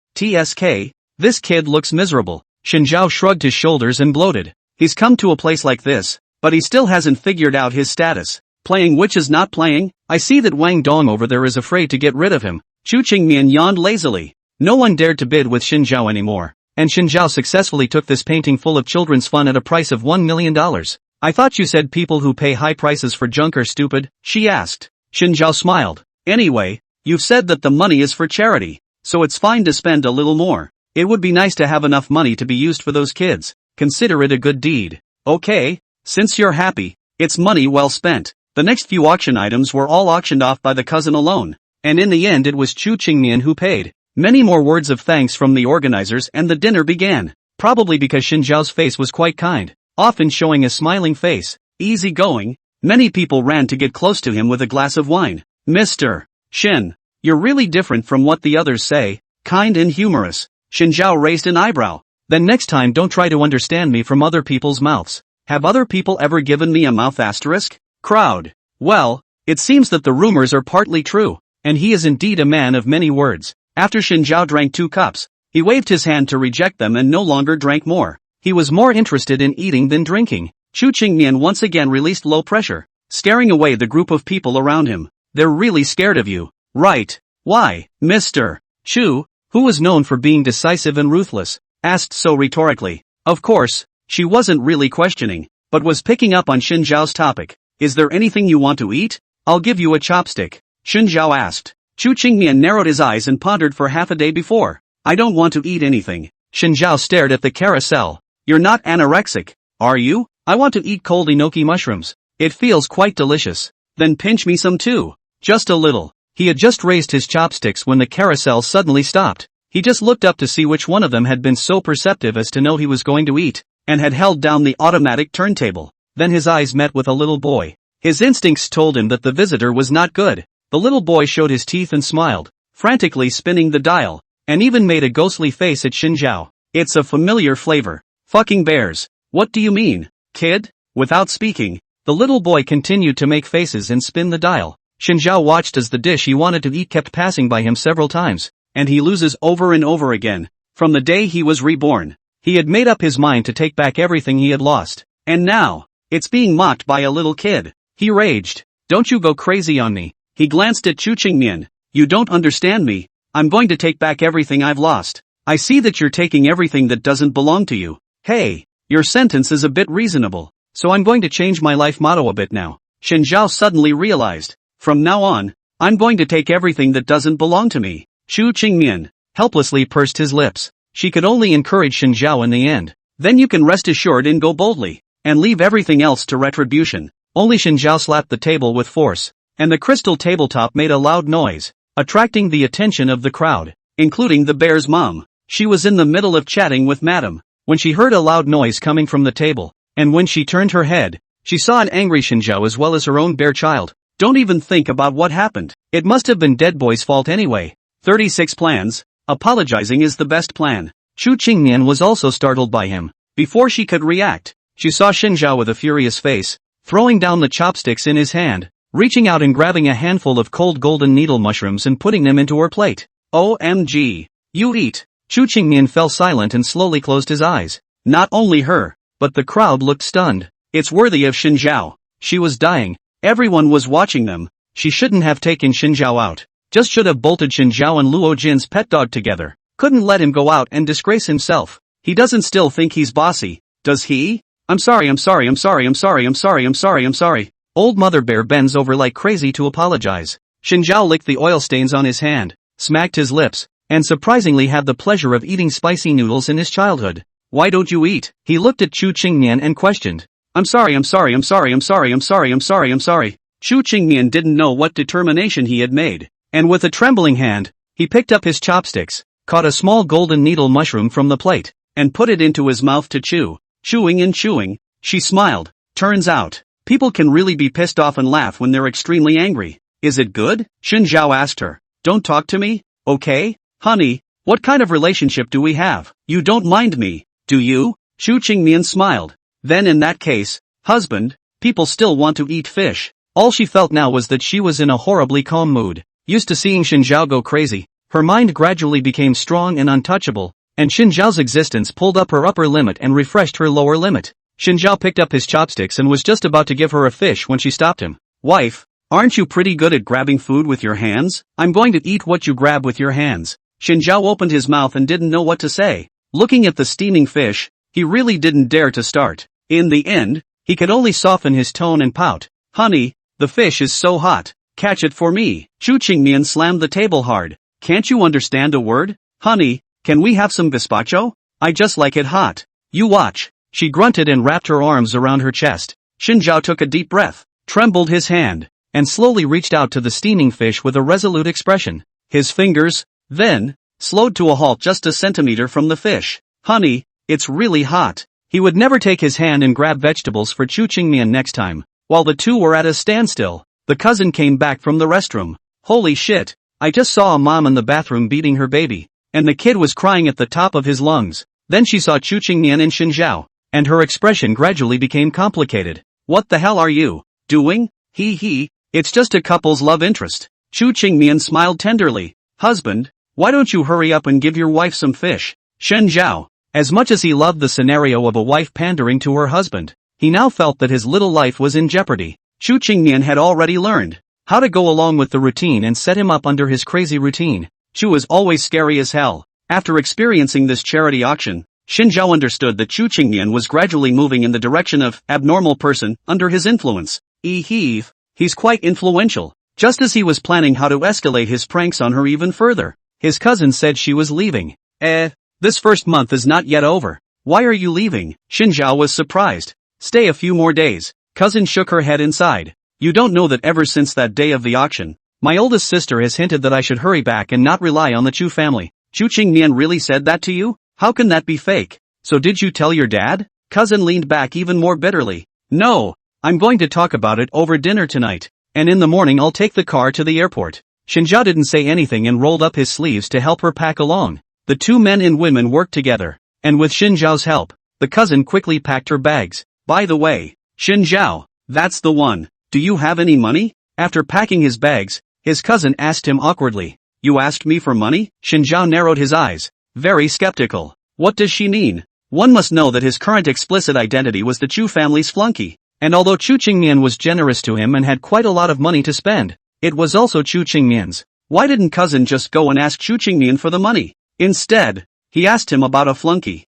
this kid looks miserable. Xin Zhao shrugged his shoulders and bloated. He's come to a place like this, but he still hasn't figured out his status. Playing which is not playing? I see that Wang Dong over there is afraid to get rid of him. Chu Qingmian yawned lazily. No one dared to bid with Xin Zhao anymore, and Xin Zhao successfully took this painting full of children's fun at a price of $1 million. I thought you said people who pay high prices for junk are stupid, she asked. Xinjiao smiled. Anyway, you've said that the money is for charity, so it's fine to spend a little more. It would be nice to have enough money to be used for those kids. Consider it a good deed. Okay, since you're happy, it's money well spent. The next few auction items were all auctioned off by the cousin alone, and in the end it was Chu Qingmian who paid. Many more words of thanks from the organizers and the dinner began, probably because Xinjiao's face was quite kind, often showing a smiling face, easy-going. Many people ran to get close to him with a glass of wine. Mr. Xin, you're really different from what the others say, kind and humorous. Xinjiao raised an eyebrow. Then next time don't try to understand me from other people's mouths. Have other people ever given me a mouth asterisk? Crowd. Well, it seems that the rumors are partly true, and he is indeed a man of many words. After Xinjiao drank 2 cups, he waved his hand to reject them and no longer drank more. He was more interested in eating than drinking. Chu Qingmian once again released low pressure, scaring away the group of people around him. They're really scared of you. Right. Why, Mr. Chu, who was known for being decisive and ruthless, asked so rhetorically. Of course, she wasn't really questioning, but was picking up on Xinjiao's topic. Is there anything you want to eat? I'll give you a chopstick, Xinjiao asked. Chu Qingmian narrowed his eyes and pondered for half a day before. I don't want to eat anything. Xinjiao stared at the carousel. You're not anorexic, are you? I want to eat cold enoki mushrooms. It feels quite delicious. Then pinch me some too. Just a little. He had just raised his chopsticks when the carousel suddenly stopped. He just looked up to see which one of them had been so perceptive as to know he was going to eat, and had held down the automatic turntable. Then his eyes met with a little boy. His instincts told him that the visitor was not good. The little boy showed his teeth and smiled, frantically spinning the dial, and even made a ghostly face at Xinjiao. It's a familiar flavor. Fucking bears. What do you mean, kid? Without speaking, the little boy continued to make faces and spin the dial. Xinjiao watched as the dish he wanted to eat kept passing by him several times, and he loses over and over again. From the day he was reborn, he had made up his mind to take back everything he had lost. And now, it's being mocked by a little kid. He raged. Don't you go crazy on me. He glanced at Chu Qingmian. You don't understand me. I'm going to take back everything I've lost. I see that you're taking everything that doesn't belong to you. Hey, your sentence is a bit reasonable, so I'm going to change my life motto a bit now. Xinjiao suddenly realized. From now on, I'm going to take everything that doesn't belong to me. Chu Qingmian helplessly pursed his lips. She could only encourage Xinjiao in the end. Then you can rest assured and go boldly, and leave everything else to retribution. Only Xinjiao slapped the table with force, and the crystal tabletop made a loud noise, attracting the attention of the crowd, including the bear's mom. She was in the middle of chatting with Madam, when she heard a loud noise coming from the table, and when she turned her head, she saw an angry Xinjiao as well as her own bear child. Don't even think about what happened. It must have been Dead Boy's fault anyway. 36 plans. Apologizing is the best plan. Chu Qingmian was also startled by him. Before she could react, she saw Xinjiao with a furious face, throwing down the chopsticks in his hand, reaching out and grabbing a handful of cold golden needle mushrooms and putting them into her plate. OMG. You eat. Chu Qingmian fell silent and slowly closed his eyes. Not only her, but the crowd looked stunned. It's worthy of Xinjiao. She was dying. Everyone was watching them. She shouldn't have taken Xinjiao out. Just should have bolted Xinjiao and Luo Jin's pet dog together. Couldn't let him go out and disgrace himself. He doesn't still think he's bossy, does he? I'm sorry. Old Mother Bear bends over like crazy to apologize. Xinjiao licked the oil stains on his hand, smacked his lips, and surprisingly had the pleasure of eating spicy noodles in his childhood. Why don't you eat? He looked at Chu Qingmian and questioned. I'm sorry. Chu Qingmian didn't know what determination he had made, and with a trembling hand, he picked up his chopsticks, caught a small golden needle mushroom from the plate, and put it into his mouth to chew. Chewing and chewing, she smiled. Turns out, people can really be pissed off and laugh when they're extremely angry. Is it good? Xinjiao asked her. Don't talk to me, okay? Honey, what kind of relationship do we have? You don't mind me, do you? Chu Qingmian smiled. Then in that case, husband, people still want to eat fish. All she felt now was that she was in a horribly calm mood. Used to seeing Xinjiao go crazy, her mind gradually became strong and untouchable, and Xinjiao's existence pulled up her upper limit and refreshed her lower limit. Xinjiao picked up his chopsticks and was just about to give her a fish when she stopped him. Wife, aren't you pretty good at grabbing food with your hands? I'm going to eat what you grab with your hands. Xinjiao opened his mouth and didn't know what to say. Looking at the steaming fish, he really didn't dare to start. In the end, he could only soften his tone and pout. Honey, the fish is so hot. Catch it for me. Chu Qingmian slammed the table hard. Can't you understand a word? Honey, can we have some gazpacho? I just like it hot. You watch. She grunted and wrapped her arms around her chest. Xinjiao took a deep breath, trembled his hand, and slowly reached out to the steaming fish with a resolute expression. His fingers, then, slowed to a halt just a centimeter from the fish. Honey, it's really hot. He would never take his hand and grab vegetables for Chu Qingmian next time. While the two were at a standstill, the cousin came back from the restroom. Holy shit, I just saw a mom in the bathroom beating her baby, and the kid was crying at the top of his lungs. Then she saw Chu Qingmian and Xinjiao, and her expression gradually became complicated. What the hell are you doing? He, it's just a couple's love interest. Chu Qingmian smiled tenderly. Husband, why don't you hurry up and give your wife some fish? Xinjiao, as much as he loved the scenario of a wife pandering to her husband, he now felt that his little life was in jeopardy. Chu Qingmian had already learned how to go along with the routine and set him up under his crazy routine. Chu was always scary as hell. After experiencing this charity auction, Xinjiao understood that Chu Qingmian was gradually moving in the direction of abnormal person under his influence. He's quite influential. Just as he was planning how to escalate his pranks on her even further, his cousin said she was leaving. This first month is not yet over. Why are you leaving? Xinjiao was surprised. Stay a few more days. Cousin shook her head inside. You don't know that ever since that day of the auction, my oldest sister has hinted that I should hurry back and not rely on the Chu family. Chu Qingmian really said that to you? How can that be fake? So did you tell your dad? Cousin leaned back even more bitterly. No, I'm going to talk about it over dinner tonight, and in the morning I'll take the car to the airport. Xinjiao didn't say anything and rolled up his sleeves to help her pack along. The two men and women worked together, and with Xinjiao's help, the cousin quickly packed her bags. By the way, Xinjiao, that's the one. Do you have any money? After packing his bags, his cousin asked him awkwardly. You asked me for money? Xinjiao narrowed his eyes, very skeptical. What does she mean? One must know that his current explicit identity was the Chu family's flunky, and although Chu Qingmian was generous to him and had quite a lot of money to spend, it was also Chu Qingmian's. Why didn't cousin just go and ask Chu Qingmian for the money? Instead, he asked him about a flunky.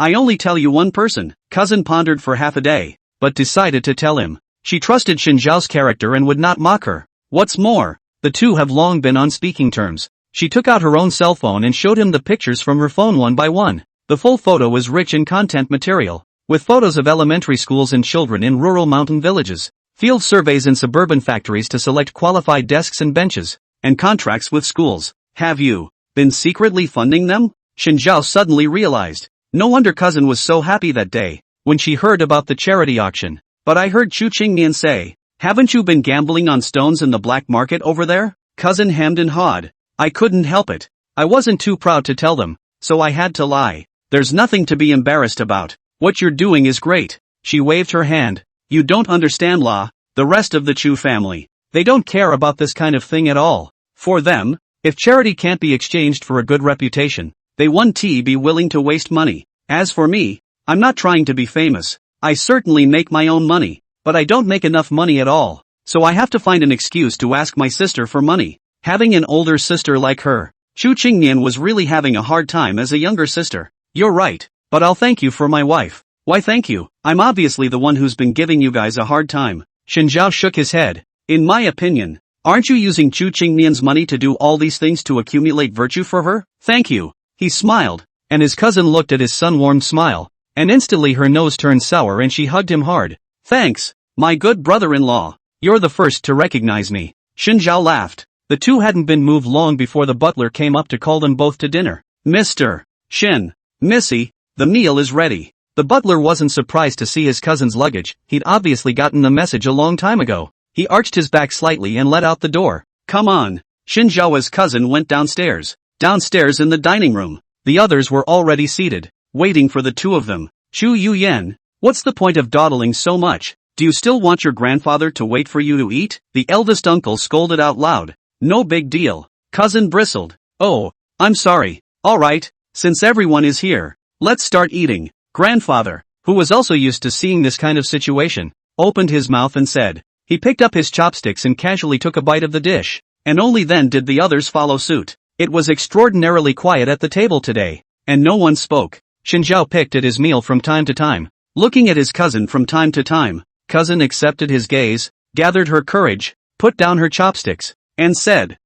I only tell you one person. Cousin pondered for half a day, but decided to tell him. She trusted Xinjiao's character and would not mock her. What's more, the two have long been on speaking terms. She took out her own cell phone and showed him the pictures from her phone one by one. The full photo was rich in content material, with photos of elementary schools and children in rural mountain villages, field surveys in suburban factories to select qualified desks and benches, and contracts with schools. Have you been secretly funding them? Xinjiao suddenly realized. No wonder cousin was so happy that day, when she heard about the charity auction. But I heard Chu Qingmian say, haven't you been gambling on stones in the black market over there? Cousin hemmed and hawed. I couldn't help it. I wasn't too proud to tell them, so I had to lie. There's nothing to be embarrassed about. What you're doing is great. She waved her hand. You don't understand La, the rest of the Chu family. They don't care about this kind of thing at all. For them, if charity can't be exchanged for a good reputation, they won't be willing to waste money. As for me, I'm not trying to be famous. I certainly make my own money, but I don't make enough money at all. So I have to find an excuse to ask my sister for money. Having an older sister like her, Chu Qingmian was really having a hard time as a younger sister. You're right, but I'll thank you for my wife. Why thank you? I'm obviously the one who's been giving you guys a hard time. Xinjiao shook his head. In my opinion, aren't you using Chu Qingmian's money to do all these things to accumulate virtue for her? Thank you. He smiled, and his cousin looked at his sun-warmed smile, and instantly her nose turned sour and she hugged him hard. Thanks, my good brother-in-law. You're the first to recognize me. Xinjiao laughed. The two hadn't been moved long before the butler came up to call them both to dinner. Mr. Shin, Missy, the meal is ready. The butler wasn't surprised to see his cousin's luggage. He'd obviously gotten the message a long time ago. He arched his back slightly and let out the door. Come on. Xinjiao's cousin went downstairs. Downstairs in the dining room, the others were already seated, waiting for the two of them. Chu Yuyan, what's the point of dawdling so much? Do you still want your grandfather to wait for you to eat? The eldest uncle scolded out loud. No big deal. Cousin bristled. Oh, I'm sorry. Alright, since everyone is here, let's start eating. Grandfather, who was also used to seeing this kind of situation, opened his mouth and said. He picked up his chopsticks and casually took a bite of the dish, and only then did the others follow suit. It was extraordinarily quiet at the table today, and no one spoke. Xinjiao picked at his meal from time to time, looking at his cousin from time to time. Cousin accepted his gaze, gathered her courage, put down her chopsticks, and said,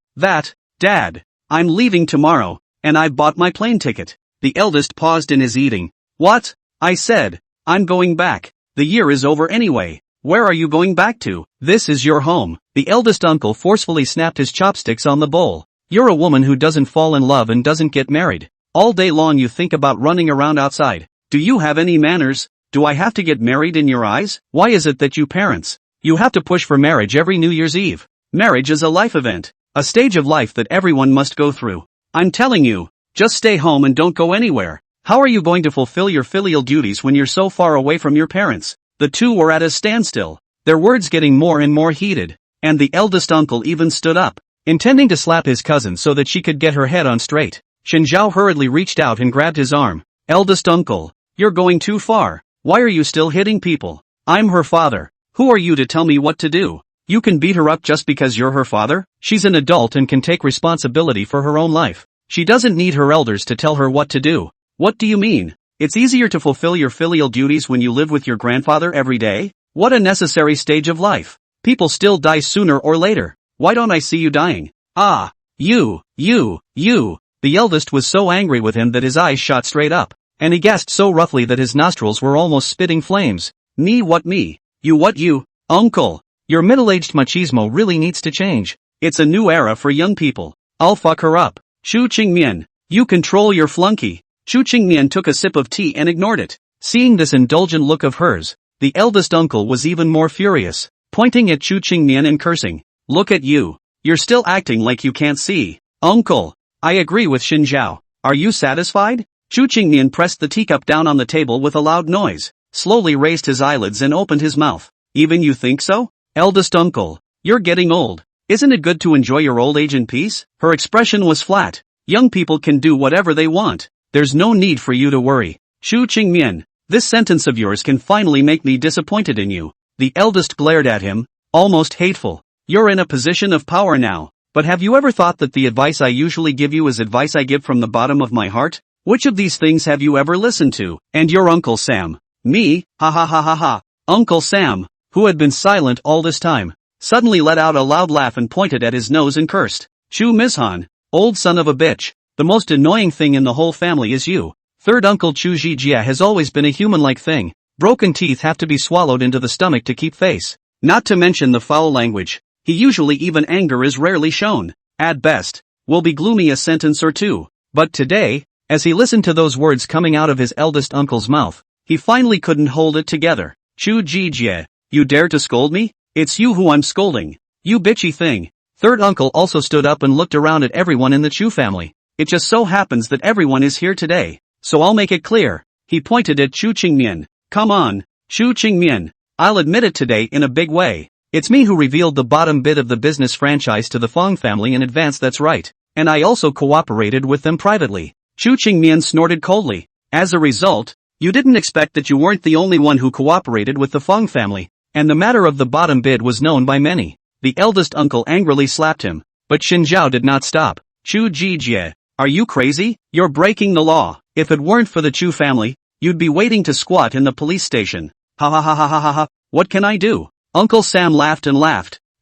Dad, I'm leaving tomorrow, and I've bought my plane ticket. The eldest paused in his eating. What? I said, I'm going back. The year is over anyway. Where are you going back to? This is your home. The eldest uncle forcefully snapped his chopsticks on the bowl. You're a woman who doesn't fall in love and doesn't get married. All day long you think about running around outside. Do you have any manners? Do I have to get married in your eyes? Why is it that you parents, you have to push for marriage every New Year's Eve? Marriage is a life event, a stage of life that everyone must go through. I'm telling you, just stay home and don't go anywhere. How are you going to fulfill your filial duties when you're so far away from your parents? The two were at a standstill, their words getting more and more heated, and the eldest uncle even stood up, intending to slap his cousin so that she could get her head on straight. Shinzhao hurriedly reached out and grabbed his arm. Eldest uncle, you're going too far. Why are you still hitting people? I'm her father. Who are you to tell me what to do? You can beat her up just because you're her father? She's an adult and can take responsibility for her own life. She doesn't need her elders to tell her what to do. What do you mean? It's easier to fulfill your filial duties when you live with your grandfather every day? What a necessary stage of life. People still die sooner or later. Why don't I see you dying? Ah, you. The eldest was so angry with him that his eyes shot straight up, and he gasped so roughly that his nostrils were almost spitting flames. Me what me? You what you? Uncle, your middle-aged machismo really needs to change. It's a new era for young people. I'll fuck her up. Shu Qingmian, you control your flunky. Shu Qingmian took a sip of tea and ignored it. Seeing this indulgent look of hers, the eldest uncle was even more furious, pointing at Shu Qingmian and cursing. Look at you. You're still acting like you can't see. Uncle, I agree with Shinzhao. Are you satisfied? Shu Qingmian pressed the teacup down on the table with a loud noise, slowly raised his eyelids and opened his mouth. Even you think so? Eldest uncle, you're getting old. Isn't it good to enjoy your old age in peace? Her expression was flat. Young people can do whatever they want. There's no need for you to worry. Shu Qingmian, this sentence of yours can finally make me disappointed in you. The eldest glared at him, almost hateful. You're in a position of power now, but have you ever thought that the advice I usually give you is advice I give from the bottom of my heart? Which of these things have you ever listened to? And your Uncle Sam. Me? Ha ha ha ha ha. Uncle Sam, who had been silent all this time, suddenly let out a loud laugh and pointed at his nose and cursed. Chu Mizhan, old son of a bitch. The most annoying thing in the whole family is you. Third Uncle Chu Zhijia has always been a human-like thing. Broken teeth have to be swallowed into the stomach to keep face. Not to mention the foul language. He usually even anger is rarely shown. At best, will be gloomy a sentence or two. But today, as he listened to those words coming out of his eldest uncle's mouth, he finally couldn't hold it together. Chu Zhijia, you dare to scold me? It's you who I'm scolding. You bitchy thing. Third uncle also stood up and looked around at everyone in the Chu family. It just so happens that everyone is here today, so I'll make it clear. He pointed at Shu Qingmian. Come on, Shu Qingmian. I'll admit it today in a big way. It's me who revealed the bottom bit of the business franchise to the Fong family in advance, that's right. And I also cooperated with them privately. Shu Qingmian snorted coldly. As a result, you didn't expect that you weren't the only one who cooperated with the Fong family, and the matter of the bottom bid was known by many. The eldest uncle angrily slapped him, but Shinzhao did not stop. Chu Zhijie, are you crazy? You're breaking the law. If it weren't for the Chu family, you'd be waiting to squat in the police station. Ha ha ha ha ha ha ha. What can I do? Uncle Sam laughed,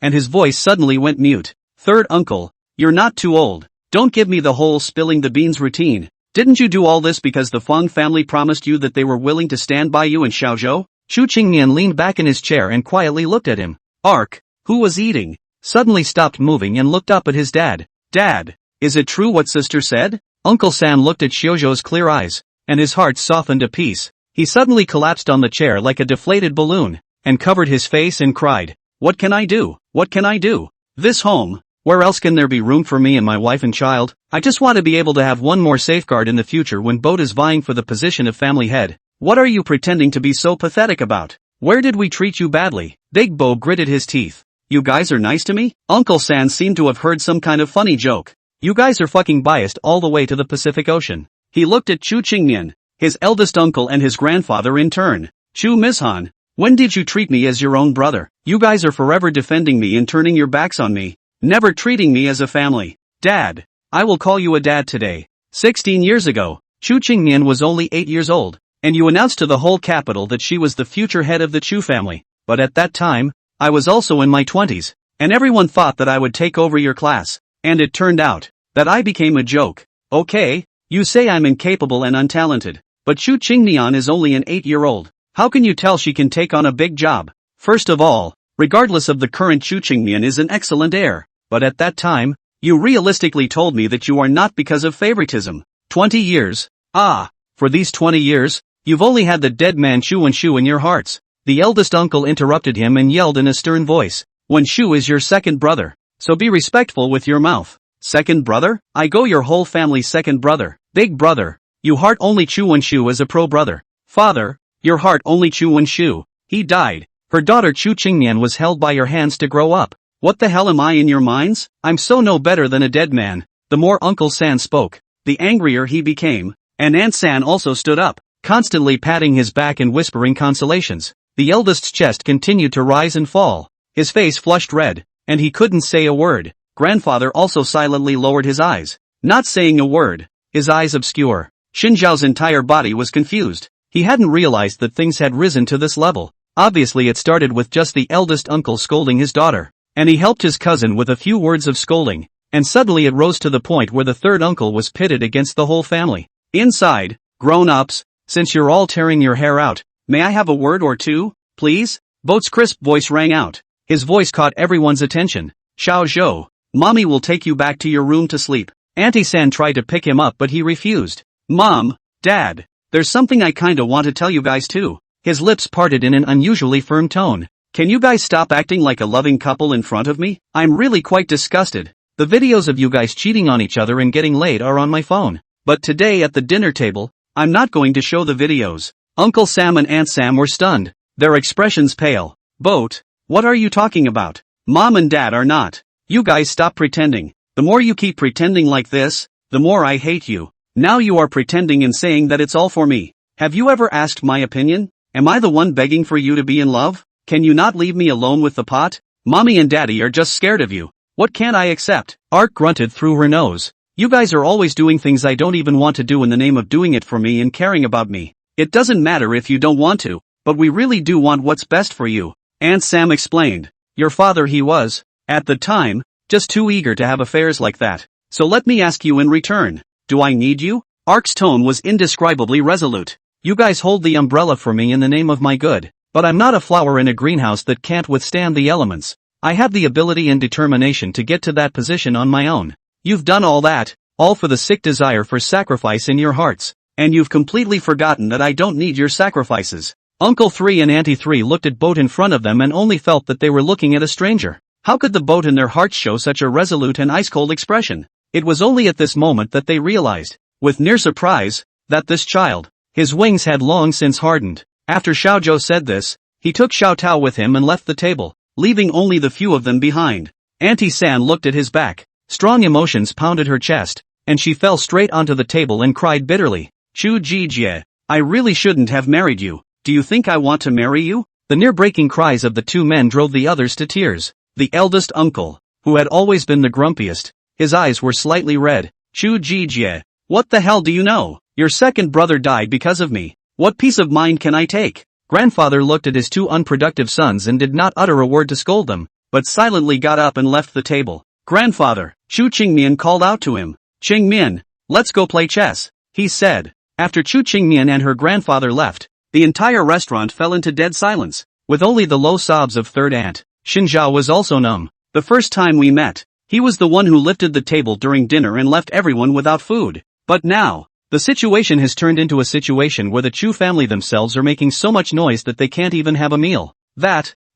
and his voice suddenly went mute. Third uncle, you're not too old. Don't give me the whole spilling the beans routine. Didn't you do all this because the Fong family promised you that they were willing to stand by you in Xiaozhou? Shu Qingmian leaned back in his chair and quietly looked at him. Ark, who was eating, suddenly stopped moving and looked up at his dad. Dad, is it true what sister said? Uncle Sam looked at Xiaozhou's clear eyes, and his heart softened a piece. He suddenly collapsed on the chair like a deflated balloon, and covered his face and cried. What can I do? What can I do? This home, where else can there be room for me and my wife and child? I just want to be able to have one more safeguard in the future when Boat is vying for the position of family head. What are you pretending to be so pathetic about? Where did we treat you badly? Big Bo gritted his teeth. You guys are nice to me? Uncle San seemed to have heard some kind of funny joke. You guys are fucking biased all the way to the Pacific Ocean. He looked at Chu Qingmian, his eldest uncle and his grandfather in turn. Chu Mizhan, when did you treat me as your own brother? You guys are forever defending me and turning your backs on me. Never treating me as a family. Dad, I will call you a dad today. 16 years ago, Chu Qingmian was only 8 years old. and you announced to the whole capital that she was the future head of the Chu family. But at that time, I was also in my 20s, and everyone thought that I would take over your class, and it turned out that I became a joke. Okay, you say I'm incapable and untalented, but Chu Qingnian is only an 8-year-old. How can you tell she can take on a big job? First of all, regardless of the current Chu Qingnian is an excellent heir, but at that time, you realistically told me that you are not because of favoritism. 20 years? Ah, for these 20 years, you've only had the dead man Chu Wenshu in your hearts. The eldest uncle interrupted him and yelled in a stern voice, Wenshu is your second brother, so be respectful with your mouth. Second brother? I go your whole family's second brother. Big brother. You heart only Chu Wenshu as a pro brother. Father, your heart only Chu Wenshu. He died. Her daughter Chu Qingnian was held by your hands to grow up. What the hell am I in your minds? I'm so no better than a dead man. The more Uncle San spoke, the angrier he became, and Aunt San also stood up, constantly patting his back and whispering consolations. The eldest's chest continued to rise and fall. His face flushed red, and he couldn't say a word. Grandfather also silently lowered his eyes, not saying a word, his eyes obscure. Xinjiao's entire body was confused. He hadn't realized that things had risen to this level. Obviously it started with just the eldest uncle scolding his daughter, and he helped his cousin with a few words of scolding, and suddenly it rose to the point where the third uncle was pitted against the whole family. Inside, grown-ups, since you're all tearing your hair out, may I have a word or two, please? Boat's crisp voice rang out. His voice caught everyone's attention. Xiao Zhou, Mommy will take you back to your room to sleep. Auntie San tried to pick him up but he refused. Mom, Dad, there's something I kinda want to tell you guys too. His lips parted in an unusually firm tone. Can you guys stop acting like a loving couple in front of me? I'm really quite disgusted. The videos of you guys cheating on each other and getting laid are on my phone. But today at the dinner table, I'm not going to show the videos. Uncle Sam and Aunt Sam were stunned, their expressions pale. Boat, what are you talking about? Mom and Dad are not. You guys stop pretending. The more you keep pretending like this, the more I hate you. Now you are pretending and saying that it's all for me. Have you ever asked my opinion? Am I the one begging for you to be in love? Can you not leave me alone with the pot? Mommy and Daddy are just scared of you. What can't I accept? Art grunted through her nose. You guys are always doing things I don't even want to do in the name of doing it for me and caring about me. It doesn't matter if you don't want to, but we really do want what's best for you. Aunt Sam explained. Your father he was, at the time, just too eager to have affairs like that. So let me ask you in return. Do I need you? Ark's tone was indescribably resolute. You guys hold the umbrella for me in the name of my good. But I'm not a flower in a greenhouse that can't withstand the elements. I have the ability and determination to get to that position on my own. You've done all that, all for the sick desire for sacrifice in your hearts. And you've completely forgotten that I don't need your sacrifices. Uncle 3 and Auntie 3 looked at Boat in front of them and only felt that they were looking at a stranger. How could the Boat in their hearts show such a resolute and ice-cold expression? It was only at this moment that they realized, with near surprise, that this child, his wings had long since hardened. After Xiao Zhou said this, he took Xiao Tao with him and left the table, leaving only the few of them behind. Auntie San looked at his back. Strong emotions pounded her chest, and she fell straight onto the table and cried bitterly. Chu Jijie, I really shouldn't have married you. Do you think I want to marry you? The near-breaking cries of the two men drove the others to tears. The eldest uncle, who had always been the grumpiest, his eyes were slightly red. Chu Jijie, what the hell do you know? Your second brother died because of me. What peace of mind can I take? Grandfather looked at his two unproductive sons and did not utter a word to scold them, but silently got up and left the table. Grandfather, Chu Qingmian called out to him. Qingmian, let's go play chess, he said. After Chu Qingmian and her grandfather left, the entire restaurant fell into dead silence, with only the low sobs of third aunt. Xinjiao was also numb. The first time we met, he was the one who lifted the table during dinner and left everyone without food. But now, the situation has turned into a situation where the Chu family themselves are making so much noise that they can't even have a meal.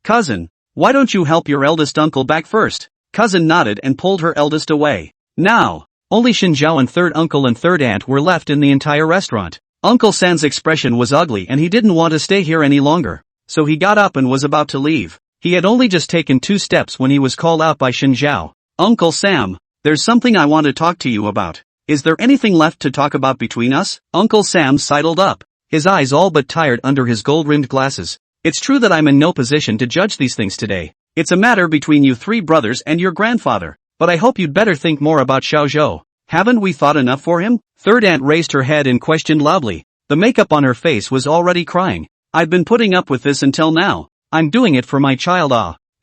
Cousin, why don't you help your eldest uncle back first? Cousin nodded and pulled her eldest away. Now, only Xinjiao and third uncle and third aunt were left in the entire restaurant. Uncle San's expression was ugly and he didn't want to stay here any longer, so he got up and was about to leave. He had only just taken 2 steps when he was called out by Xinjiao. Uncle Sam, there's something I want to talk to you about. Is there anything left to talk about between us? Uncle Sam sidled up, his eyes all but tired under his gold-rimmed glasses. It's true that I'm in no position to judge these things today. It's a matter between you 3 brothers and your grandfather, but I hope you'd better think more about Xiao Zhou. Haven't we thought enough for him? Third aunt raised her head and questioned loudly. The makeup on her face was already crying. I've been putting up with this until now. I'm doing it for my child.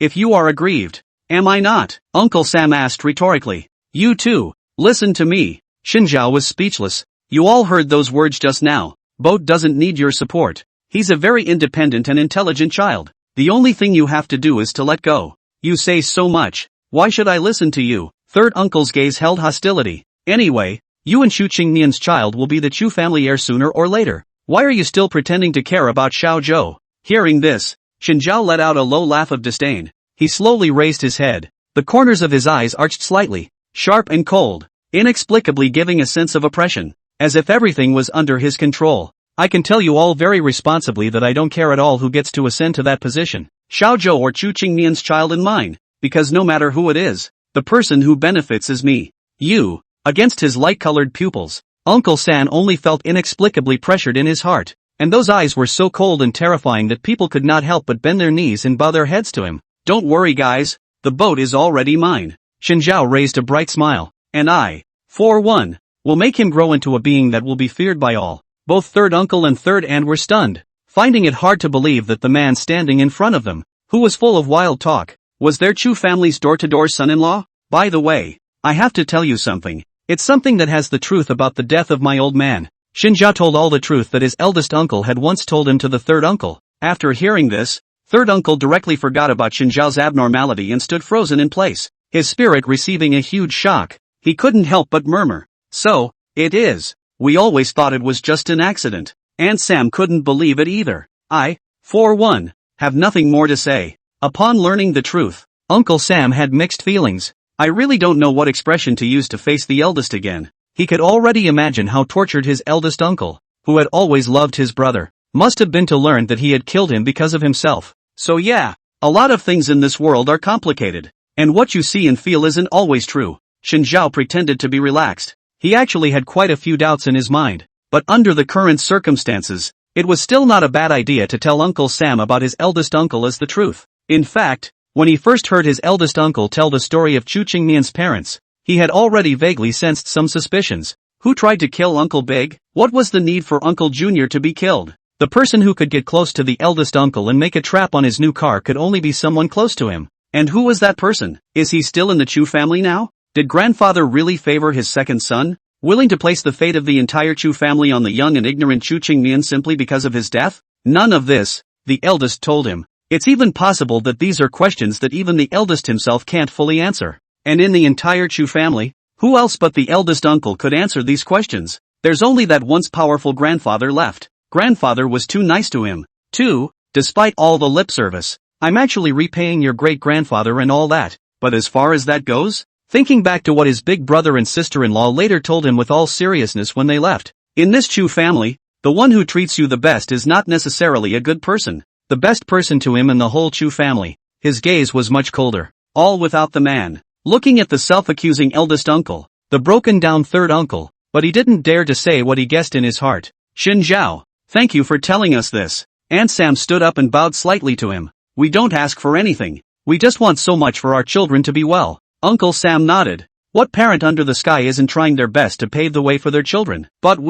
If you are aggrieved. Am I not? Uncle Sam asked rhetorically. You too. Listen to me. Shinjiao was speechless. You all heard those words just now. Boat doesn't need your support. He's a very independent and intelligent child. The only thing you have to do is to let go. You say so much. Why should I listen to you? Third uncle's gaze held hostility. Anyway, you and Chu Qingnian's child will be the Chu family heir sooner or later. Why are you still pretending to care about Xiao Zhou? Hearing this, Shinjiao let out a low laugh of disdain. He slowly raised his head. The corners of his eyes arched slightly, sharp and cold, inexplicably giving a sense of oppression, as if everything was under his control. I can tell you all very responsibly that I don't care at all who gets to ascend to that position, Xiao Zhou or Chu Qingnian's child and mine, because no matter who it is, the person who benefits is me. You. Against his light-colored pupils, Uncle San only felt inexplicably pressured in his heart, and those eyes were so cold and terrifying that people could not help but bend their knees and bow their heads to him. Don't worry guys, the boat is already mine. Shinjiao raised a bright smile, and I, for one, will make him grow into a being that will be feared by all. Both third uncle and third aunt were stunned, finding it hard to believe that the man standing in front of them, who was full of wild talk, was their Chu family's door-to-door son-in-law. By the way, I have to tell you something. It's something that has the truth about the death of my old man. Shinjiao told all the truth that his eldest uncle had once told him to the third uncle. After hearing this, third uncle directly forgot about Shinjiao's abnormality and stood frozen in place, his spirit receiving a huge shock. He couldn't help but murmur. So, it is. We always thought it was just an accident. Aunt Sam couldn't believe it either. I, for one, have nothing more to say. Upon learning the truth, Uncle Sam had mixed feelings. I really don't know what expression to use to face the eldest again. He could already imagine how tortured his eldest uncle, who had always loved his brother, must have been to learn that he had killed him because of himself. So yeah, a lot of things in this world are complicated, and what you see and feel isn't always true. Shinjiao pretended to be relaxed. He actually had quite a few doubts in his mind, but under the current circumstances, it was still not a bad idea to tell Uncle Sam about his eldest uncle as the truth. In fact, when he first heard his eldest uncle tell the story of Chu Qingnian's parents, he had already vaguely sensed some suspicions. Who tried to kill Uncle Big? What was the need for Uncle Junior to be killed? The person who could get close to the eldest uncle and make a trap on his new car could only be someone close to him. And who was that person? Is he still in the Chu family now? Did grandfather really favor his second son, willing to place the fate of the entire Chu family on the young and ignorant Chu Qingnian simply because of his death? None of this, the eldest told him. It's even possible that these are questions that even the eldest himself can't fully answer. And in the entire Chu family, who else but the eldest uncle could answer these questions? There's only that once powerful grandfather left. Grandfather was too nice to him, too, despite all the lip service. I'm actually repaying your great-grandfather and all that, but as far as that goes, thinking back to what his big brother and sister-in-law later told him with all seriousness when they left, in this Chu family, the one who treats you the best is not necessarily a good person. The best person to him in the whole Chu family. His gaze was much colder, all without the man, looking at the self-accusing eldest uncle, the broken-down third uncle, but he didn't dare to say what he guessed in his heart. Shinjiao, thank you for telling us this. Aunt Sam stood up and bowed slightly to him. We don't ask for anything. We just want so much for our children to be well. Uncle Sam nodded. What parent under the sky isn't trying their best to pave the way for their children? But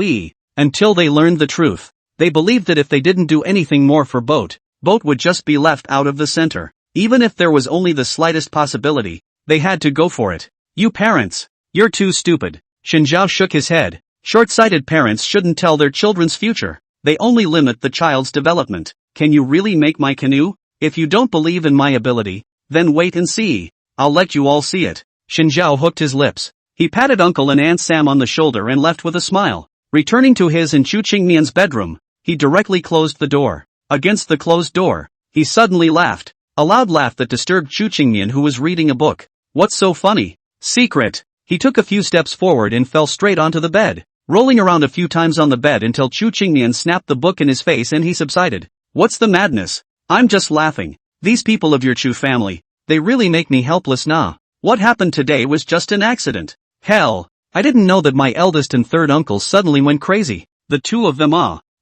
until they learned the truth, they believed that if they didn't do anything more for Boat would just be left out of the center. Even if there was only the slightest possibility, they had to go for it. You parents, you're too stupid. Shinjiao shook his head. Short-sighted parents shouldn't tell their children's future. They only limit the child's development. Can you really make my canoe? If you don't believe in my ability, then wait and see. I'll let you all see it. Shinjiao hooked his lips. He patted Uncle and Aunt Sam on the shoulder and left with a smile. Returning to his and Chu Qingnian's bedroom, he directly closed the door. Against the closed door, he suddenly laughed. A loud laugh that disturbed Chu Qingnian, who was reading a book. What's so funny? Secret. He took a few steps forward and fell straight onto the bed, rolling around a few times on the bed until Chu Qingnian snapped the book in his face and he subsided. What's the madness? I'm just laughing. These people of your Chu family, they really make me helpless nah. What happened today was just an accident. Hell, I didn't know that my eldest and third uncles suddenly went crazy. The two of them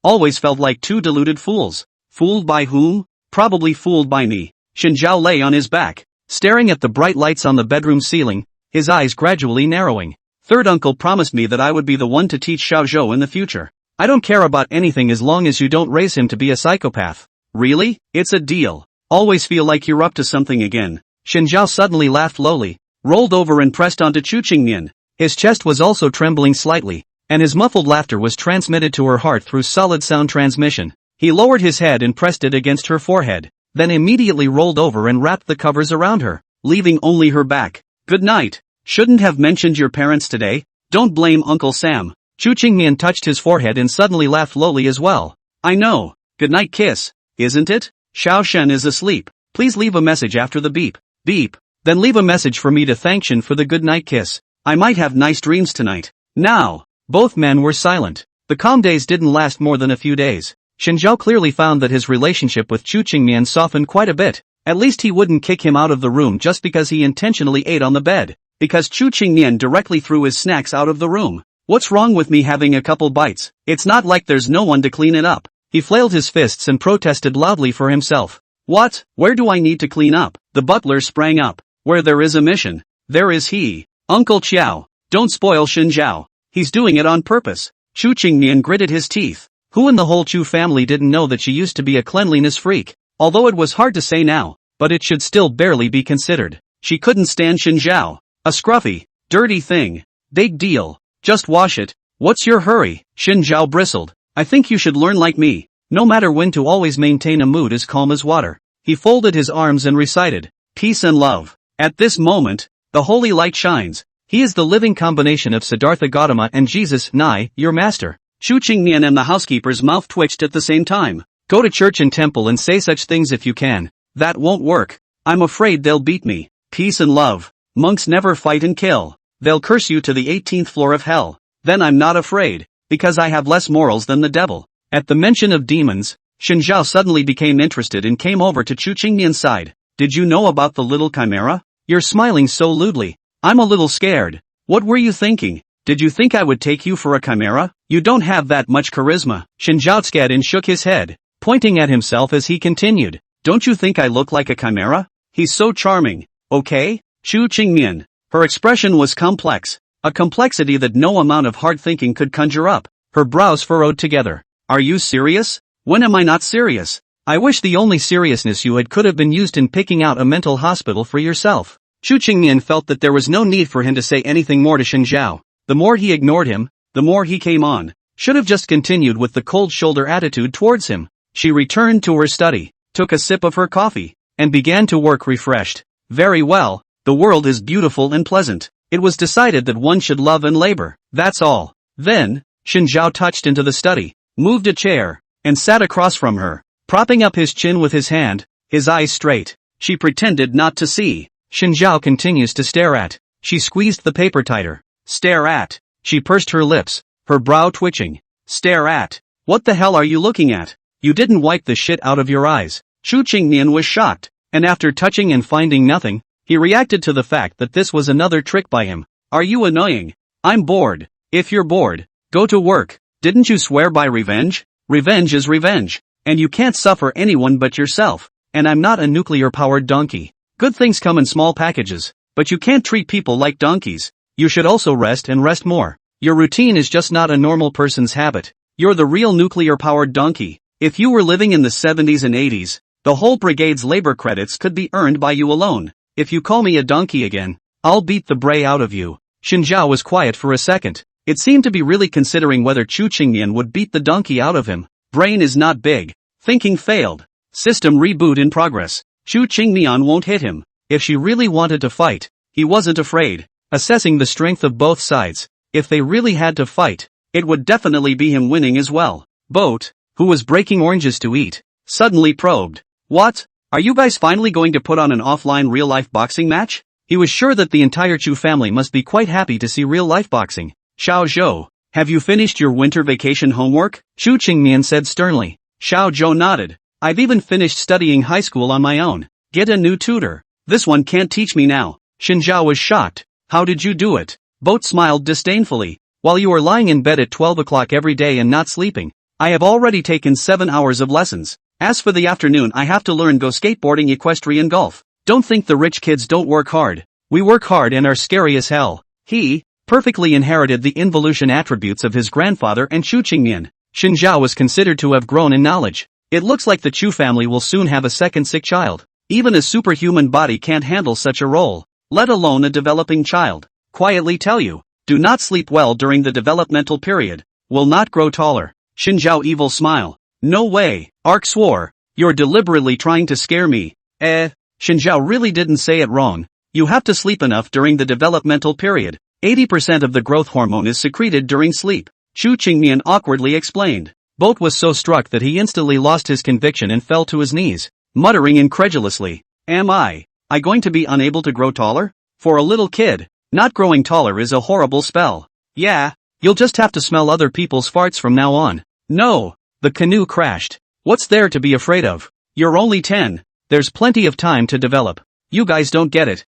always felt like two deluded fools. Fooled by whom? Probably fooled by me. Shinjiao lay on his back, staring at the bright lights on the bedroom ceiling, his eyes gradually narrowing. Third uncle promised me that I would be the one to teach Xiao Zhou in the future. I don't care about anything as long as you don't raise him to be a psychopath. Really? It's a deal. Always feel like you're up to something again. Shinjiao suddenly laughed lowly, rolled over and pressed onto Chu Qingmian. His chest was also trembling slightly, and his muffled laughter was transmitted to her heart through solid sound transmission. He lowered his head and pressed it against her forehead, then immediately rolled over and wrapped the covers around her, leaving only her back. Good night. Shouldn't have mentioned your parents today. Don't blame Uncle Sam. Chu Qingmian touched his forehead and suddenly laughed lowly as well. I know. Good night kiss, isn't it? Xiao Shen is asleep. Please leave a message after the beep. Beep. Then leave a message for me to thank Shen for the good night kiss. I might have nice dreams tonight. Now. Both men were silent. The calm days didn't last more than a few days. Shinjiao clearly found that his relationship with Chu Qingmian softened quite a bit. At least he wouldn't kick him out of the room just because he intentionally ate on the bed. Because Chu Qingmian directly threw his snacks out of the room. What's wrong with me having a couple bites? It's not like there's no one to clean it up. He flailed his fists and protested loudly for himself. What? Where do I need to clean up? The butler sprang up. Where there is a mission, there is he. Uncle Qiao, don't spoil Shinjiao. He's doing it on purpose. Chu Qingmian gritted his teeth. Who in the whole Chu family didn't know that she used to be a cleanliness freak? Although it was hard to say now, but it should still barely be considered. She couldn't stand Shinjiao. A scruffy, dirty thing. Big deal. Just wash it. What's your hurry? Shinjiao bristled. I think you should learn like me. No matter when to always maintain a mood as calm as water. He folded his arms and recited, peace and love. At this moment, the holy light shines. He is the living combination of Siddhartha Gautama and Jesus, Nai, your master. Chu Qingmian and the housekeeper's mouth twitched at the same time. Go to church and temple and say such things if you can. That won't work. I'm afraid they'll beat me. Peace and love. Monks never fight and kill. They'll curse you to the 18th floor of hell. Then I'm not afraid, because I have less morals than the devil. At the mention of demons, Shinjiao suddenly became interested and came over to Chu Qingmian's side. Did you know about the little chimera? You're smiling so lewdly. I'm a little scared. What were you thinking? Did you think I would take you for a chimera? You don't have that much charisma. Shinjiao scared and shook his head, pointing at himself as he continued. Don't you think I look like a chimera? He's so charming. Okay? Chu Qingmian. Her expression was complex. A complexity that no amount of hard thinking could conjure up. Her brows furrowed together. Are you serious? When am I not serious? I wish the only seriousness you had could have been used in picking out a mental hospital for yourself. Chu Qingmian felt that there was no need for him to say anything more to Shinjiao. The more he ignored him, the more he came on. Should have just continued with the cold shoulder attitude towards him. She returned to her study, took a sip of her coffee, and began to work refreshed. Very well, the world is beautiful and pleasant. It was decided that one should love and labor. That's all. Then, Shinjiao touched into the study, moved a chair, and sat across from her, propping up his chin with his hand, his eyes straight. She pretended not to see. Shinjiao continues to stare at. She squeezed the paper tighter. Stare at. She pursed her lips, her brow twitching. Stare at. What the hell are you looking at? You didn't wipe the shit out of your eyes. Chu Qingmian was shocked, and after touching and finding nothing, he reacted to the fact that this was another trick by him. Are you annoying? I'm bored. If you're bored, go to work. Didn't you swear by revenge? Revenge is revenge. And you can't suffer anyone but yourself. And I'm not a nuclear-powered donkey. Good things come in small packages, but you can't treat people like donkeys. You should also rest and rest more. Your routine is just not a normal person's habit. You're the real nuclear-powered donkey. If you were living in the 70s and 80s, the whole brigade's labor credits could be earned by you alone. If you call me a donkey again, I'll beat the bray out of you. Shinjiao was quiet for a second. It seemed to be really considering whether Chu Qingmian would beat the donkey out of him. Brain is not big. Thinking failed. System reboot in progress. Chu Qingmian won't hit him. If she really wanted to fight, he wasn't afraid. Assessing the strength of both sides, if they really had to fight, it would definitely be him winning as well. Boat, who was breaking oranges to eat, suddenly probed. What? Are you guys finally going to put on an offline real-life boxing match? He was sure that the entire Chu family must be quite happy to see real-life boxing. Xiao Zhou, have you finished your winter vacation homework? Chu Qingmian said sternly. Xiao Zhou nodded. I've even finished studying high school on my own. Get a new tutor. This one can't teach me now. Shinjiao was shocked. How did you do it? Boat smiled disdainfully. While you are lying in bed at 12 o'clock every day and not sleeping, I have already taken 7 hours of lessons. As for the afternoon, I have to learn go skateboarding, equestrian, golf. Don't think the rich kids don't work hard. We work hard and are scary as hell. He perfectly inherited the involution attributes of his grandfather and Chu Qingmian. Xin Zhao was considered to have grown in knowledge. It looks like the Chu family will soon have a second sick child. Even a superhuman body can't handle such a role, let alone a developing child. Quietly tell you, do not sleep well during the developmental period. Will not grow taller. Xin Zhao evil smile. No way, Ark swore. You're deliberately trying to scare me. Xin Zhao really didn't say it wrong. You have to sleep enough during the developmental period. 80% of the growth hormone is secreted during sleep. Xu Qingmian awkwardly explained. Boat was so struck that he instantly lost his conviction and fell to his knees, muttering incredulously. Am I going to be unable to grow taller? For a little kid, not growing taller is a horrible spell. Yeah, you'll just have to smell other people's farts from now on. No, the canoe crashed. What's there to be afraid of? You're only 10. There's plenty of time to develop. You guys don't get it.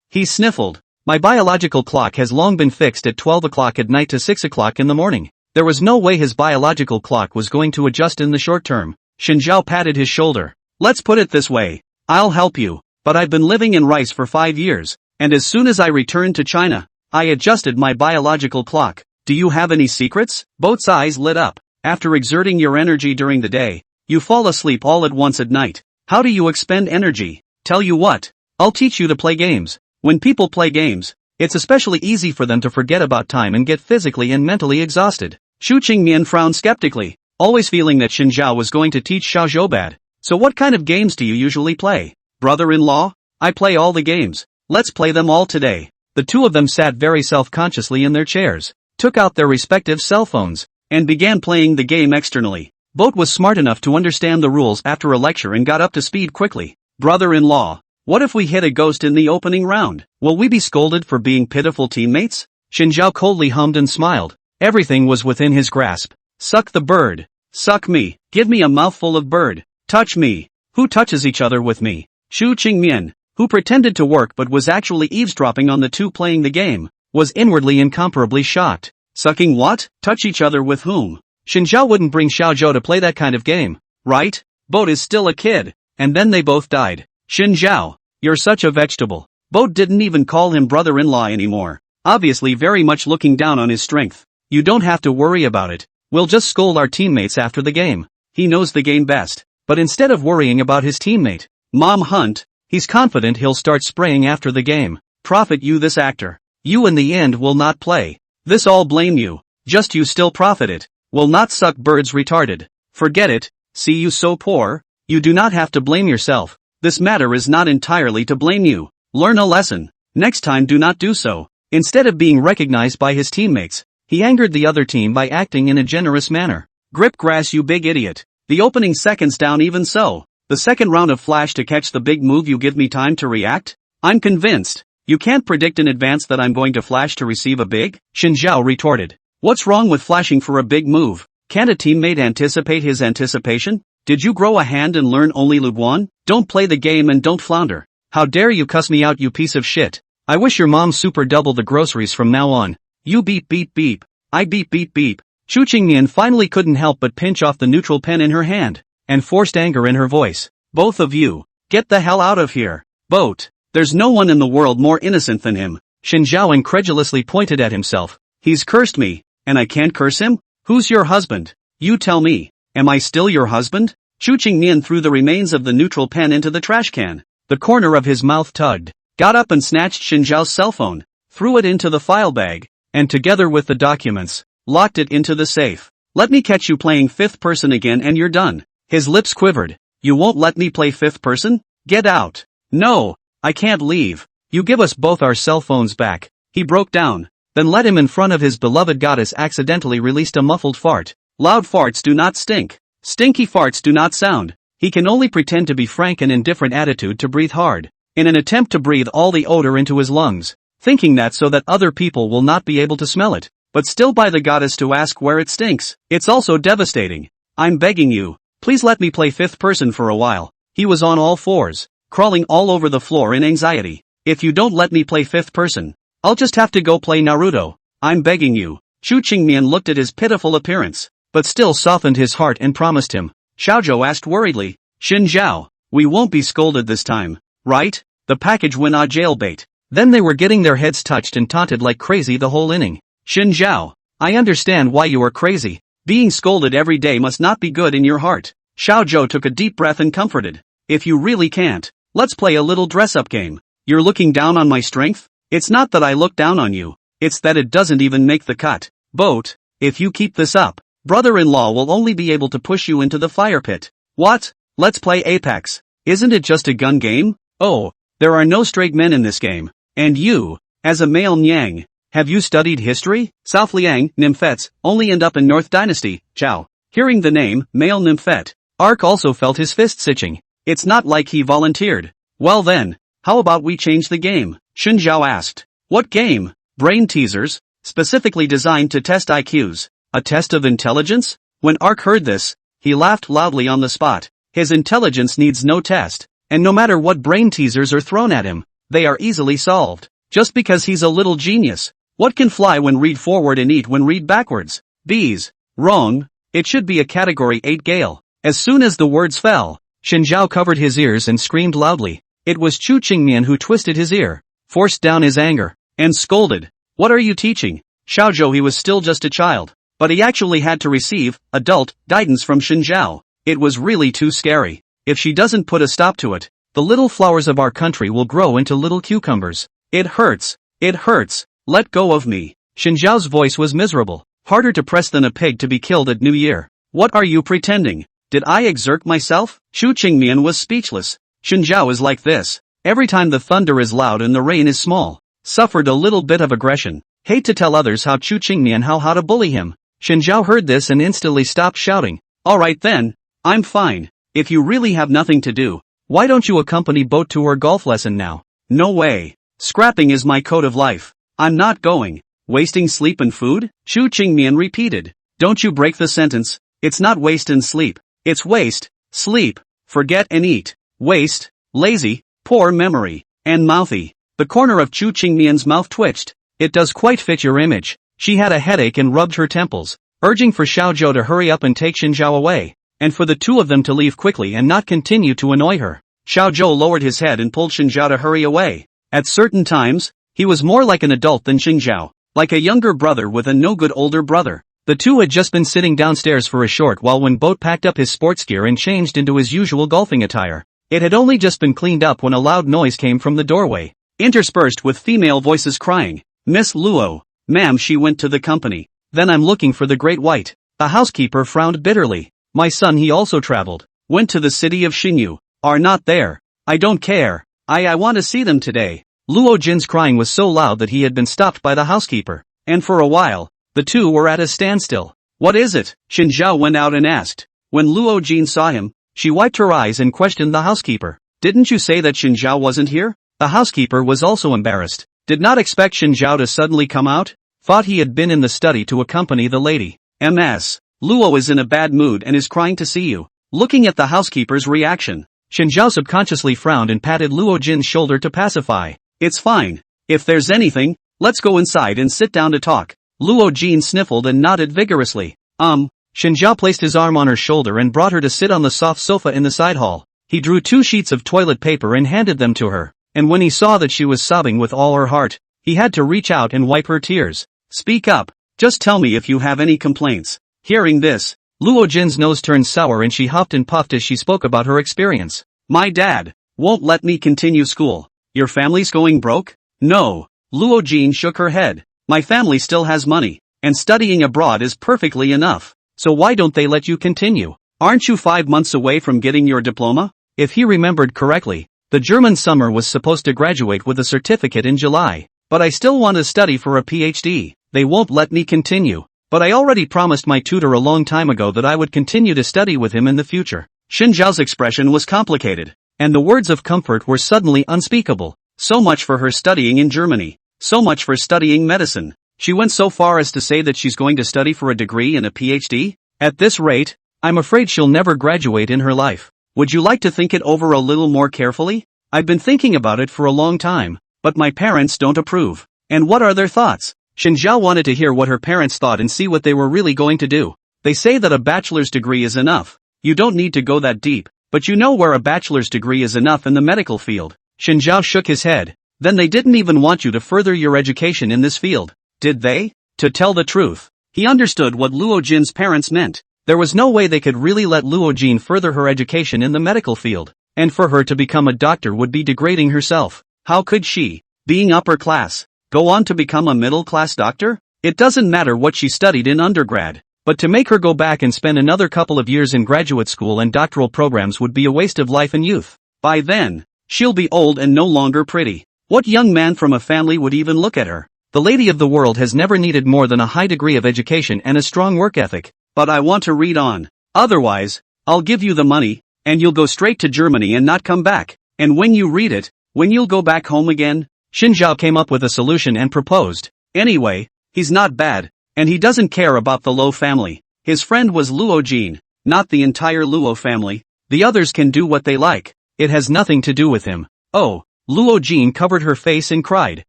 He sniffled. My biological clock has long been fixed at 12 o'clock at night to 6 o'clock in the morning. There was no way his biological clock was going to adjust in the short term. Xin Zhao patted his shoulder. Let's put it this way. I'll help you, but I've been living in rice for 5 years, and as soon as I returned to China, I adjusted my biological clock. Do you have any secrets? Boat's eyes lit up. After exerting your energy during the day, you fall asleep all at once at night. How do you expend energy? Tell you what, I'll teach you to play games. When people play games, it's especially easy for them to forget about time and get physically and mentally exhausted. Xu Qingmian frowned skeptically, always feeling that Xin Zhao was going to teach Xiao Zhou bad. So what kind of games do you usually play? Brother-in-law? I play all the games. Let's play them all today. The two of them sat very self-consciously in their chairs, took out their respective cell phones, and began playing the game externally. Boat was smart enough to understand the rules after a lecture and got up to speed quickly. Brother-in-law, what if we hit a ghost in the opening round? Will we be scolded for being pitiful teammates? Xin Zhao coldly hummed and smiled. Everything was within his grasp. Suck the bird. Suck me. Give me a mouthful of bird. Touch me. Who touches each other with me? Xu Qingmian, who pretended to work but was actually eavesdropping on the two playing the game, was inwardly incomparably shocked. Sucking what? Touch each other with whom? Xin Zhao wouldn't bring Xiao Zhou to play that kind of game, right? Boat is still a kid. And then they both died. Xin Zhao, you're such a vegetable. Boat didn't even call him brother-in-law anymore, obviously very much looking down on his strength. You don't have to worry about it. We'll just scold our teammates after the game. He knows the game best. But instead of worrying about his teammate, Mom Hunt, he's confident he'll start spraying after the game. Profit you this actor. You in the end will not play. This all blame you. Just you still profit it. Will not suck birds retarded. Forget it. See you so poor? You do not have to blame yourself. This matter is not entirely to blame you. Learn a lesson. Next time do not do so. Instead of being recognized by his teammates, he angered the other team by acting in a generous manner. Grip grass you big idiot. The opening seconds down even so. The second round of flash to catch the big move you give me time to react? I'm convinced. You can't predict in advance that I'm going to flash to receive a big? Xin Zhao retorted. What's wrong with flashing for a big move? Can't a teammate anticipate his anticipation? Did you grow a hand and learn only Luduan? Don't play the game and don't flounder. How dare you cuss me out you piece of shit. I wish your mom super double the groceries from now on. You beep beep beep. I beep beep beep. Xu Qingmian finally couldn't help but pinch off the neutral pen in her hand, and forced anger in her voice. Both of you, get the hell out of here. Boat, there's no one in the world more innocent than him. Xin Zhao incredulously pointed at himself. He's cursed me, and I can't curse him? Who's your husband? You tell me. Am I still your husband? Xu Qingmian threw the remains of the neutral pen into the trash can. The corner of his mouth tugged, got up and snatched Xin Zhao's cell phone, threw it into the file bag, and together with the documents, locked it into the safe. Let me catch you playing fifth person again and you're done. His lips quivered. You won't let me play fifth person? Get out. No, I can't leave. You give us both our cell phones back. He broke down, then led him in front of his beloved goddess accidentally released a muffled fart. Loud farts do not stink. Stinky farts do not sound. He can only pretend to be frank and indifferent attitude to breathe hard, in an attempt to breathe all the odor into his lungs, thinking that so that other people will not be able to smell it, but still by the goddess to ask where it stinks. It's also devastating. I'm begging you, please let me play fifth person for a while. He was on all fours, crawling all over the floor in anxiety. If you don't let me play fifth person, I'll just have to go play Naruto. I'm begging you. Xu Qingmian looked at his pitiful appearance, but still softened his heart and promised him. Xiaozhou asked worriedly, Xin Zhao, we won't be scolded this time, right? The package went on jailbait. Then they were getting their heads touched and taunted like crazy the whole inning. Xin Zhao, I understand why you are crazy. Being scolded every day must not be good in your heart. Xiao Zhou took a deep breath and comforted. If you really can't, let's play a little dress-up game. You're looking down on my strength? It's not that I look down on you, it's that it doesn't even make the cut. Boat, if you keep this up, brother-in-law will only be able to push you into the fire pit. What? Let's play Apex. Isn't it just a gun game? Oh, there are no straight men in this game. And you, as a male Nyang, have you studied history? South Liang, nymphets, only end up in North Dynasty, Chow. Hearing the name, male nymphette, Ark also felt his fists itching. It's not like he volunteered. Well then, how about we change the game? Xun Zhao asked. What game? Brain teasers, specifically designed to test IQs. A test of intelligence? When Ark heard this, he laughed loudly on the spot. His intelligence needs no test, and no matter what brain teasers are thrown at him, they are easily solved. Just because he's a little genius. What can fly when read forward and eat when read backwards? Bees. Wrong. It should be a category 8 gale. As soon as the words fell, Xun Zhao covered his ears and screamed loudly. It was Chu Qingmian who twisted his ear, forced down his anger, and scolded. What are you teaching? Xiao Zhou, he was still just a child, but he actually had to receive adult guidance from Xun Zhao. It was really too scary. If she doesn't put a stop to it, the little flowers of our country will grow into little cucumbers. It hurts. It hurts. Let go of me. Xun Zhao's voice was miserable. Harder to press than a pig to be killed at New Year. What are you pretending? Did I exert myself? Chu Qingmian was speechless. Xun Zhao is like this. Every time the thunder is loud and the rain is small. Suffered a little bit of aggression. Hate to tell others how Chu Qingmian how to bully him. Xun Zhao heard this and instantly stopped shouting. Alright then. I'm fine. If you really have nothing to do, why don't you accompany boat to her golf lesson now? No way. Scrapping is my code of life. I'm not going. Wasting sleep and food? Chu Qingmian repeated. Don't you break the sentence. It's not waste and sleep. It's waste, sleep, forget and eat. Waste, lazy, poor memory, and mouthy. The corner of Chu Qingmian's mouth twitched. It does quite fit your image. She had a headache and rubbed her temples, urging for Xiao Zhou to hurry up and take Xun Zhao away, and for the two of them to leave quickly and not continue to annoy her. Xiao Zhou lowered his head and pulled Xun Zhao to hurry away. At certain times, he was more like an adult than Xun Zhao, like a younger brother with a no-good older brother. The two had just been sitting downstairs for a short while when Boat packed up his sports gear and changed into his usual golfing attire. It had only just been cleaned up when a loud noise came from the doorway, interspersed with female voices crying, Miss Luo, ma'am, she went to the company. Then I'm looking for the Great White. The housekeeper frowned bitterly. My son, he also traveled, went to the city of Xinyu, are not there. I don't care. I want to see them today. Luo Jin's crying was so loud that he had been stopped by the housekeeper, and for a while, the two were at a standstill. What is it? Xun Zhao went out and asked. When Luo Jin saw him, she wiped her eyes and questioned the housekeeper. Didn't you say that Xun Zhao wasn't here? The housekeeper was also embarrassed. Did not expect Xun Zhao to suddenly come out. Thought he had been in the study to accompany the lady. Ms. Luo is in a bad mood and is crying to see you. Looking at the housekeeper's reaction, Xun Zhao subconsciously frowned and patted Luo Jin's shoulder to pacify. It's fine. If there's anything, let's go inside and sit down to talk. Luo Jin sniffled and nodded vigorously. Xun Zhao placed his arm on her shoulder and brought her to sit on the soft sofa in the side hall. He drew 2 sheets of toilet paper and handed them to her, and when he saw that she was sobbing with all her heart, he had to reach out and wipe her tears. Speak up. Just tell me if you have any complaints. Hearing this, Luo Jin's nose turned sour and she huffed and puffed as she spoke about her experience. My dad won't let me continue school. Your family's going broke? No. Luo Jin shook her head. My family still has money, and studying abroad is perfectly enough. So why don't they let you continue? Aren't you 5 months away from getting your diploma? If he remembered correctly, the German summer was supposed to graduate with a certificate in July. But I still want to study for a PhD. They won't let me continue. But I already promised my tutor a long time ago that I would continue to study with him in the future. Xun Zhao's expression was complicated, and the words of comfort were suddenly unspeakable. So much for her studying in Germany. So much for studying medicine. She went so far as to say that she's going to study for a degree and a PhD? At this rate, I'm afraid she'll never graduate in her life. Would you like to think it over a little more carefully? I've been thinking about it for a long time, but my parents don't approve. And what are their thoughts? Xun Zhao wanted to hear what her parents thought and see what they were really going to do. They say that a bachelor's degree is enough. You don't need to go that deep, but you know where a bachelor's degree is enough in the medical field. Xun Zhao shook his head. Then they didn't even want you to further your education in this field, did they? To tell the truth, He understood what Luo Jin's parents meant. There was no way they could really let Luo Jin further her education in the medical field, and for her to become a doctor would be degrading herself. How could she, being upper class, go on to become a middle-class doctor? It doesn't matter what she studied in undergrad, but to make her go back and spend another couple of years in graduate school and doctoral programs would be a waste of life and youth. By then, she'll be old and no longer pretty. What young man from a family would even look at her? The lady of the world has never needed more than a high degree of education and a strong work ethic. But I want to read on. Otherwise, I'll give you the money, and you'll go straight to Germany and not come back. And when you read it, when you'll go back home again? Xin Zhao came up with a solution and proposed. Anyway, he's not bad, and he doesn't care about the Luo family. His friend was Luo Jin, not the entire Luo family. The others can do what they like. It has nothing to do with him. Oh, Luo Jin covered her face and cried,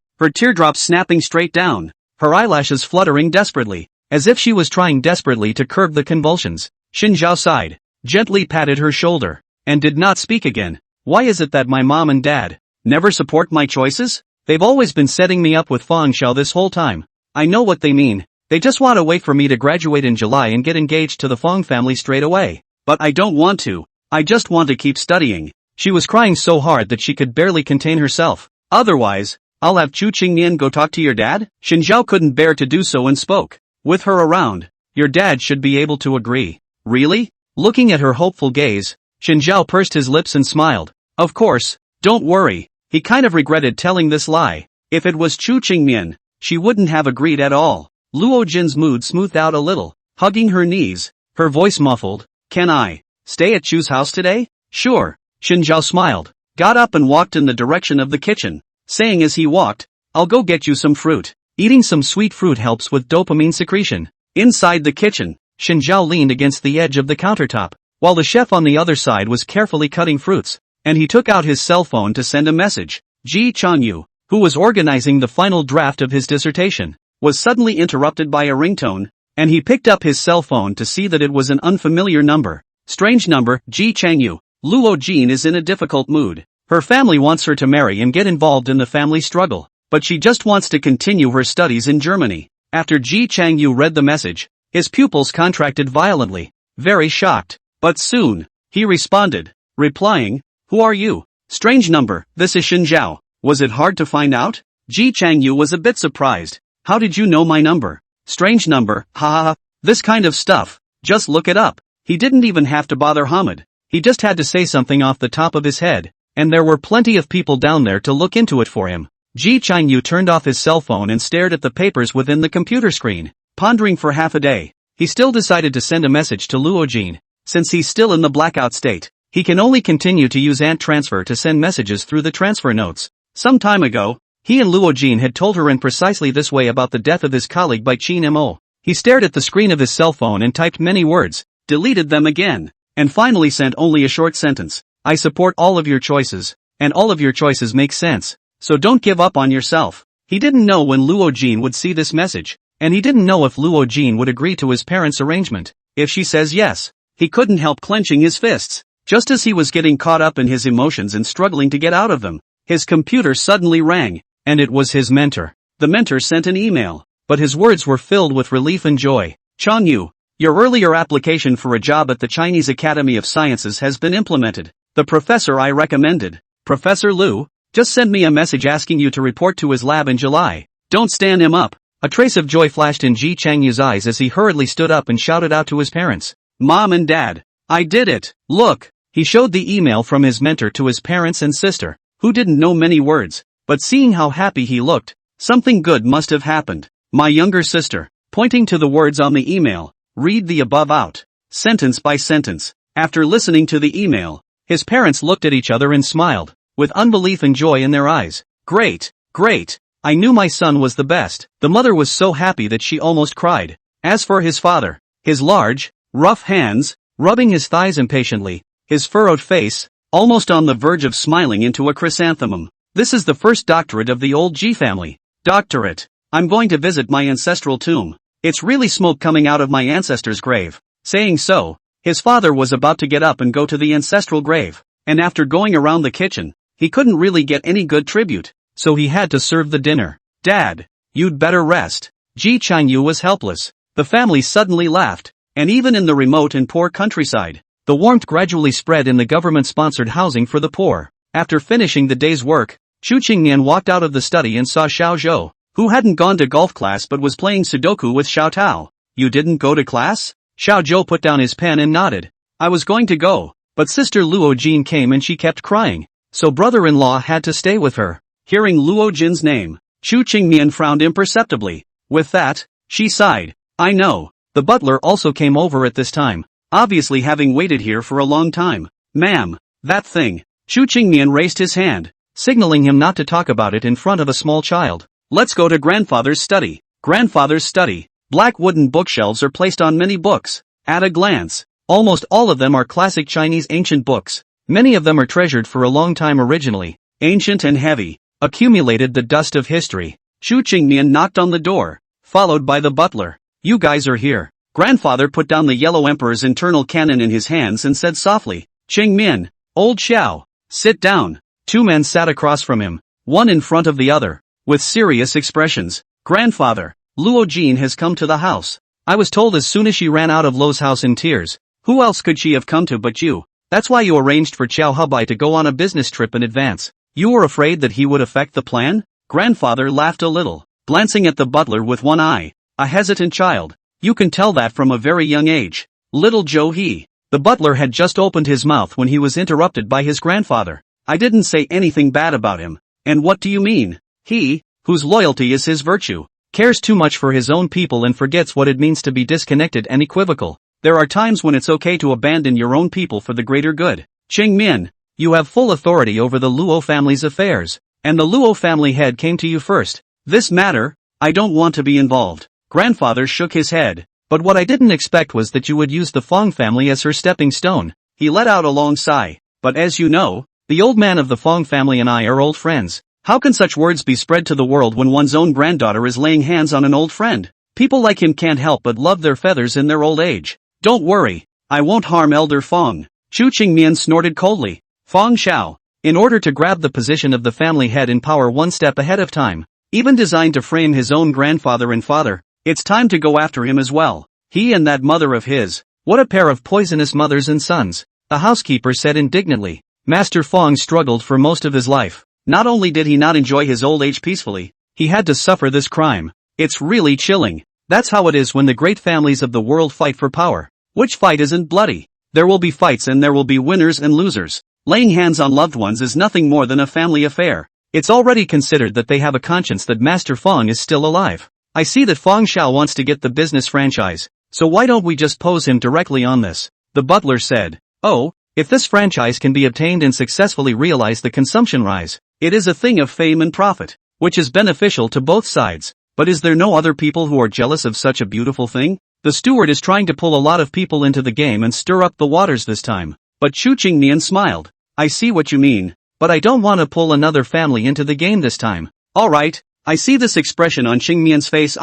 her teardrops snapping straight down, her eyelashes fluttering desperately, as if she was trying desperately to curb the convulsions. Xin Zhao sighed, gently patted her shoulder, and did not speak again. Why is it that my mom and dad never support my choices? They've always been setting me up with Fang Xiao this whole time. I know what they mean. They just want to wait for me to graduate in July and get engaged to the Fang family straight away. But I don't want to. I just want to keep studying. She was crying so hard that she could barely contain herself. Otherwise, I'll have Chu Qingnian go talk to your dad? Xin Zhao couldn't bear to do so and spoke. With her around, your dad should be able to agree. Really? Looking at her hopeful gaze, Xin Zhao pursed his lips and smiled. Of course, don't worry. He kind of regretted telling this lie. If it was Chu Qingmian, she wouldn't have agreed at all. Luo Jin's mood smoothed out a little, hugging her knees, her voice muffled. Can I stay at Chu's house today? Sure. Xin Zhao smiled, got up and walked in the direction of the kitchen, saying as he walked, I'll go get you some fruit. Eating some sweet fruit helps with dopamine secretion. Inside the kitchen, Xin Zhao leaned against the edge of the countertop, while the chef on the other side was carefully cutting fruits, and he took out his cell phone to send a message. Ji Chanyu, who was organizing the final draft of his dissertation, was suddenly interrupted by a ringtone, and he picked up his cell phone to see that it was an unfamiliar number. Strange number. Ji Changyu. Luo Jin is in a difficult mood. Her family wants her to marry and get involved in the family struggle, but she just wants to continue her studies in Germany. After Ji Changyu read the message, his pupils contracted violently, very shocked. But soon, he responded, replying, Who are you? Strange number, this is Xin Zhao. Was it hard to find out? Ji Changyu was a bit surprised. How did you know my number? Strange number, ha ha ha. This kind of stuff, just look it up. He didn't even have to bother Hamid. He just had to say something off the top of his head, and there were plenty of people down there to look into it for him. Ji Changyu turned off his cell phone and stared at the papers within the computer screen, pondering for half a day. He still decided to send a message to Luo Jin. Since he's still in the blackout state, he can only continue to use Ant Transfer to send messages through the transfer notes. Some time ago, he and Luo Jin had told her in precisely this way about the death of his colleague by Qin Mo. He stared at the screen of his cell phone and typed many words, deleted them again, and finally sent only a short sentence. I support all of your choices, and all of your choices make sense, so don't give up on yourself. He didn't know when Luo Jin would see this message, and he didn't know if Luo Jin would agree to his parents' arrangement. If she says yes, he couldn't help clenching his fists. Just as he was getting caught up in his emotions and struggling to get out of them, his computer suddenly rang, and it was his mentor. The mentor sent an email, but his words were filled with relief and joy. Chanyu, your earlier application for a job at the Chinese Academy of Sciences has been implemented. The professor I recommended, Professor Liu, just sent me a message asking you to report to his lab in July. Don't stand him up. A trace of joy flashed in Ji Changyu's eyes as he hurriedly stood up and shouted out to his parents. Mom and Dad, I did it. Look. He showed the email from his mentor to his parents and sister, who didn't know many words, but seeing how happy he looked, something good must have happened. My younger sister, pointing to the words on the email, read the above out, sentence by sentence. After listening to the email, his parents looked at each other and smiled, with unbelief and joy in their eyes. Great, great. I knew my son was the best. The mother was so happy that she almost cried. As for his father, his large, rough hands, rubbing his thighs impatiently, his furrowed face, almost on the verge of smiling into a chrysanthemum. This is the first doctorate of the old G family. Doctorate. I'm going to visit my ancestral tomb. It's really smoke coming out of my ancestor's grave. Saying so, his father was about to get up and go to the ancestral grave, and after going around the kitchen, he couldn't really get any good tribute, so he had to serve the dinner. Dad, you'd better rest. Ji Chanyu was helpless. The family suddenly laughed, and even in the remote and poor countryside, the warmth gradually spread in the government-sponsored housing for the poor. After finishing the day's work, Chu Qingmian walked out of the study and saw Xiao Zhou, who hadn't gone to golf class but was playing Sudoku with Xiao Tao. You didn't go to class? Xiao Zhou put down his pen and nodded. I was going to go, but sister Luo Jin came and she kept crying, so brother-in-law had to stay with her. Hearing Luo Jin's name, Chu Qingmian frowned imperceptibly. With that, she sighed. I know. The butler also came over at this time, obviously having waited here for a long time. Ma'am, that thing. Chu Qingmian raised his hand, signaling him not to talk about it in front of a small child. Let's go to grandfather's study. Grandfather's study. Black wooden bookshelves are placed on many books. At a glance, almost all of them are classic Chinese ancient books. Many of them are treasured for a long time originally. Ancient and heavy, accumulated the dust of history. Chu Qingmian knocked on the door, followed by the butler. You guys are here. Grandfather put down the Yellow Emperor's internal cannon in his hands and said softly, Qingmian, old Xiao, sit down. Two men sat across from him, one in front of the other, with serious expressions. Grandfather, Luo Jin has come to the house. I was told as soon as she ran out of Luo's house in tears. Who else could she have come to but you? That's why you arranged for Qiao Hubai to go on a business trip in advance. You were afraid that he would affect the plan? Grandfather laughed a little, glancing at the butler with one eye. A hesitant child. You can tell that from a very young age. Little Zhou He. The butler had just opened his mouth when he was interrupted by his grandfather. I didn't say anything bad about him. And what do you mean? He, whose loyalty is his virtue, cares too much for his own people and forgets what it means to be disconnected and equivocal. There are times when it's okay to abandon your own people for the greater good. Qingmian, you have full authority over the Luo family's affairs, and the Luo family head came to you first. This matter, I don't want to be involved. Grandfather shook his head. But what I didn't expect was that you would use the Fong family as her stepping stone. He let out a long sigh. But as you know, the old man of the Fong family and I are old friends. How can such words be spread to the world when one's own granddaughter is laying hands on an old friend? People like him can't help but love their feathers in their old age. Don't worry, I won't harm Elder Fong. Chu Qingmian snorted coldly. Fong Xiao, in order to grab the position of the family head in power one step ahead of time, even designed to frame his own grandfather and father, it's time to go after him as well. He and that mother of his, what a pair of poisonous mothers and sons, the housekeeper said indignantly. Master Fong struggled for most of his life. Not only did he not enjoy his old age peacefully, he had to suffer this crime. It's really chilling. That's how it is when the great families of the world fight for power. Which fight isn't bloody? There will be fights and there will be winners and losers. Laying hands on loved ones is nothing more than a family affair. It's already considered that they have a conscience that Master Fong is still alive. I see that Fong Xiao wants to get the business franchise, so why don't we just pose him directly on this? The butler said. Oh, if this franchise can be obtained and successfully realize the consumption rise, it is a thing of fame and profit, which is beneficial to both sides. But is there no other people who are jealous of such a beautiful thing? The steward is trying to pull a lot of people into the game and stir up the waters this time. But Chu Qingmian smiled. I see what you mean, but I don't want to pull another family into the game this time. Alright. I see this expression on Qingmian's face.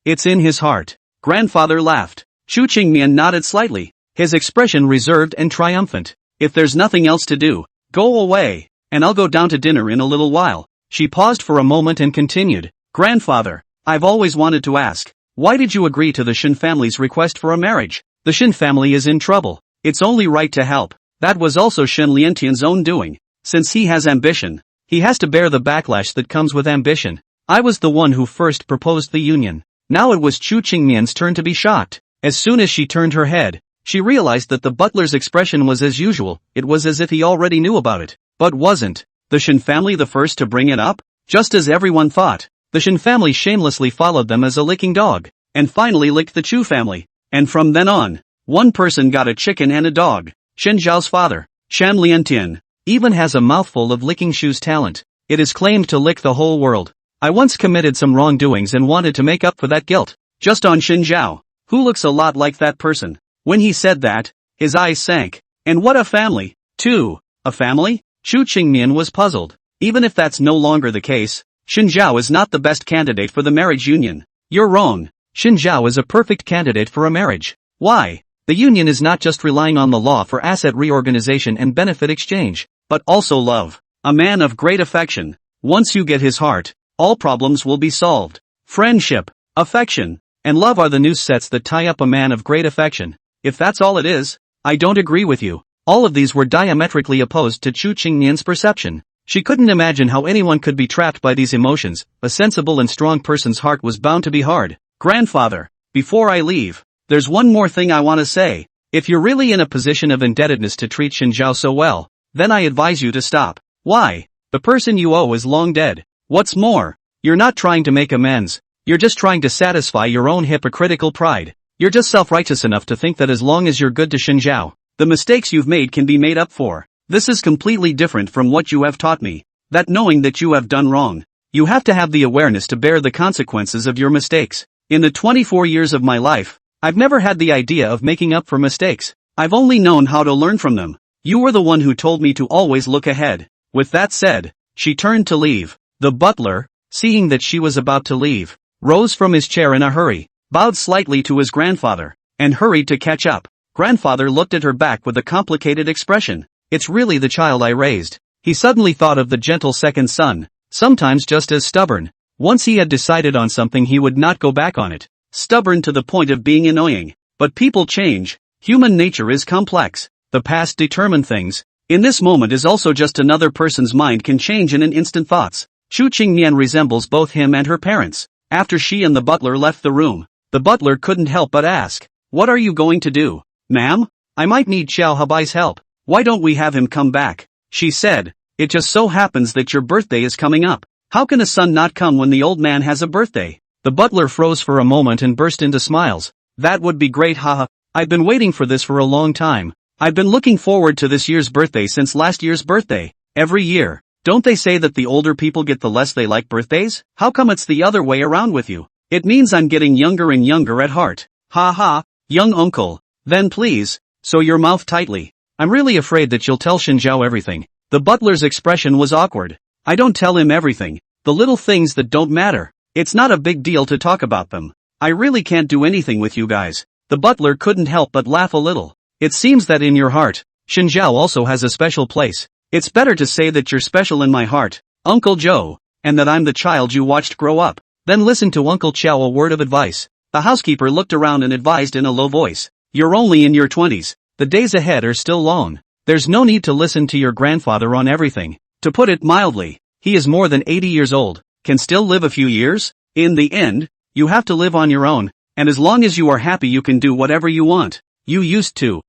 It's in his heart. Grandfather laughed. Chu Qingmian nodded slightly, his expression reserved and triumphant. If there's nothing else to do, go away, and I'll go down to dinner in a little while. She paused for a moment and continued. Grandfather, I've always wanted to ask, why did you agree to the Shin family's request for a marriage? The Shin family is in trouble. It's only right to help. That was also Shen Liantian's own doing. Since he has ambition, he has to bear the backlash that comes with ambition. I was the one who first proposed the union. Now it was Chu Qingmian's turn to be shocked. As soon as she turned her head, she realized that the butler's expression was as usual. It was as if he already knew about it. But wasn't the Shin family the first to bring it up? Just as everyone thought, the Shin family shamelessly followed them as a licking dog, and finally licked the Chu family. And from then on, one person got a chicken and a dog. Shen Zhao's father, Shan Liantian, even has a mouthful of licking shoes talent. It is claimed to lick the whole world. I once committed some wrongdoings and wanted to make up for that guilt. Just on Shen Zhao, who looks a lot like that person. When he said that, his eyes sank. And what a family, too. A family? Chu Qingmian was puzzled. Even if that's no longer the case, Shen Zhao is not the best candidate for the marriage union. You're wrong. Shen Zhao is a perfect candidate for a marriage. Why? The union is not just relying on the law for asset reorganization and benefit exchange, but also love. A man of great affection. Once you get his heart, all problems will be solved. Friendship, affection, and love are the noose sets that tie up a man of great affection. If that's all it is, I don't agree with you. All of these were diametrically opposed to Chu Qingnian's perception. She couldn't imagine how anyone could be trapped by these emotions. A sensible and strong person's heart was bound to be hard. Grandfather, before I leave, there's one more thing I want to say. If you're really in a position of indebtedness to treat Xinjiao so well, then I advise you to stop. Why? The person you owe is long dead. What's more, you're not trying to make amends. You're just trying to satisfy your own hypocritical pride. You're just self-righteous enough to think that as long as you're good to Xinjiao, the mistakes you've made can be made up for. This is completely different from what you have taught me. That knowing that you have done wrong, you have to have the awareness to bear the consequences of your mistakes. In the 24 years of my life, I've never had the idea of making up for mistakes. I've only known how to learn from them. You were the one who told me to always look ahead. With that said, she turned to leave. The butler, seeing that she was about to leave, rose from his chair in a hurry, bowed slightly to his grandfather, and hurried to catch up. Grandfather looked at her back with a complicated expression. It's really the child I raised. He suddenly thought of the gentle second son, sometimes just as stubborn. Once he had decided on something he would not go back on it. Stubborn to the point of being annoying. But people change. Human nature is complex. The past determine things. In this moment is also just another person's mind can change in an instant thoughts. Chu Qingnian resembles both him and her parents. After she and the butler left the room, the butler couldn't help but ask, "What are you going to do?" "Ma'am, I might need Xiao Habai's help. Why don't we have him come back?" She said, "It just so happens that your birthday is coming up. How can a son not come when the old man has a birthday?" The butler froze for a moment and burst into smiles. "That would be great, haha. I've been waiting for this for a long time. I've been looking forward to this year's birthday since last year's birthday. Every year, don't they say that the older people get the less they like birthdays? How come it's the other way around with you? It means I'm getting younger and younger at heart. Ha ha, young uncle. Then please, sew your mouth tightly. I'm really afraid that you'll tell Xinjiao everything." The butler's expression was awkward. "I don't tell him everything. The little things that don't matter. It's not a big deal to talk about them. I really can't do anything with you guys." The butler couldn't help but laugh a little. "It seems that in your heart, Xinjiao also has a special place. It's better to say that you're special in my heart, Uncle Joe, and that I'm the child you watched grow up. Then listen to Uncle Qiao a word of advice." The housekeeper looked around and advised in a low voice, "You're only in your 20s. The days ahead are still long. There's no need to listen to your grandfather on everything. To put it mildly, he is more than 80 years old, can still live a few years. In the end, you have to live on your own, and as long as you are happy you can do whatever you want. You used to.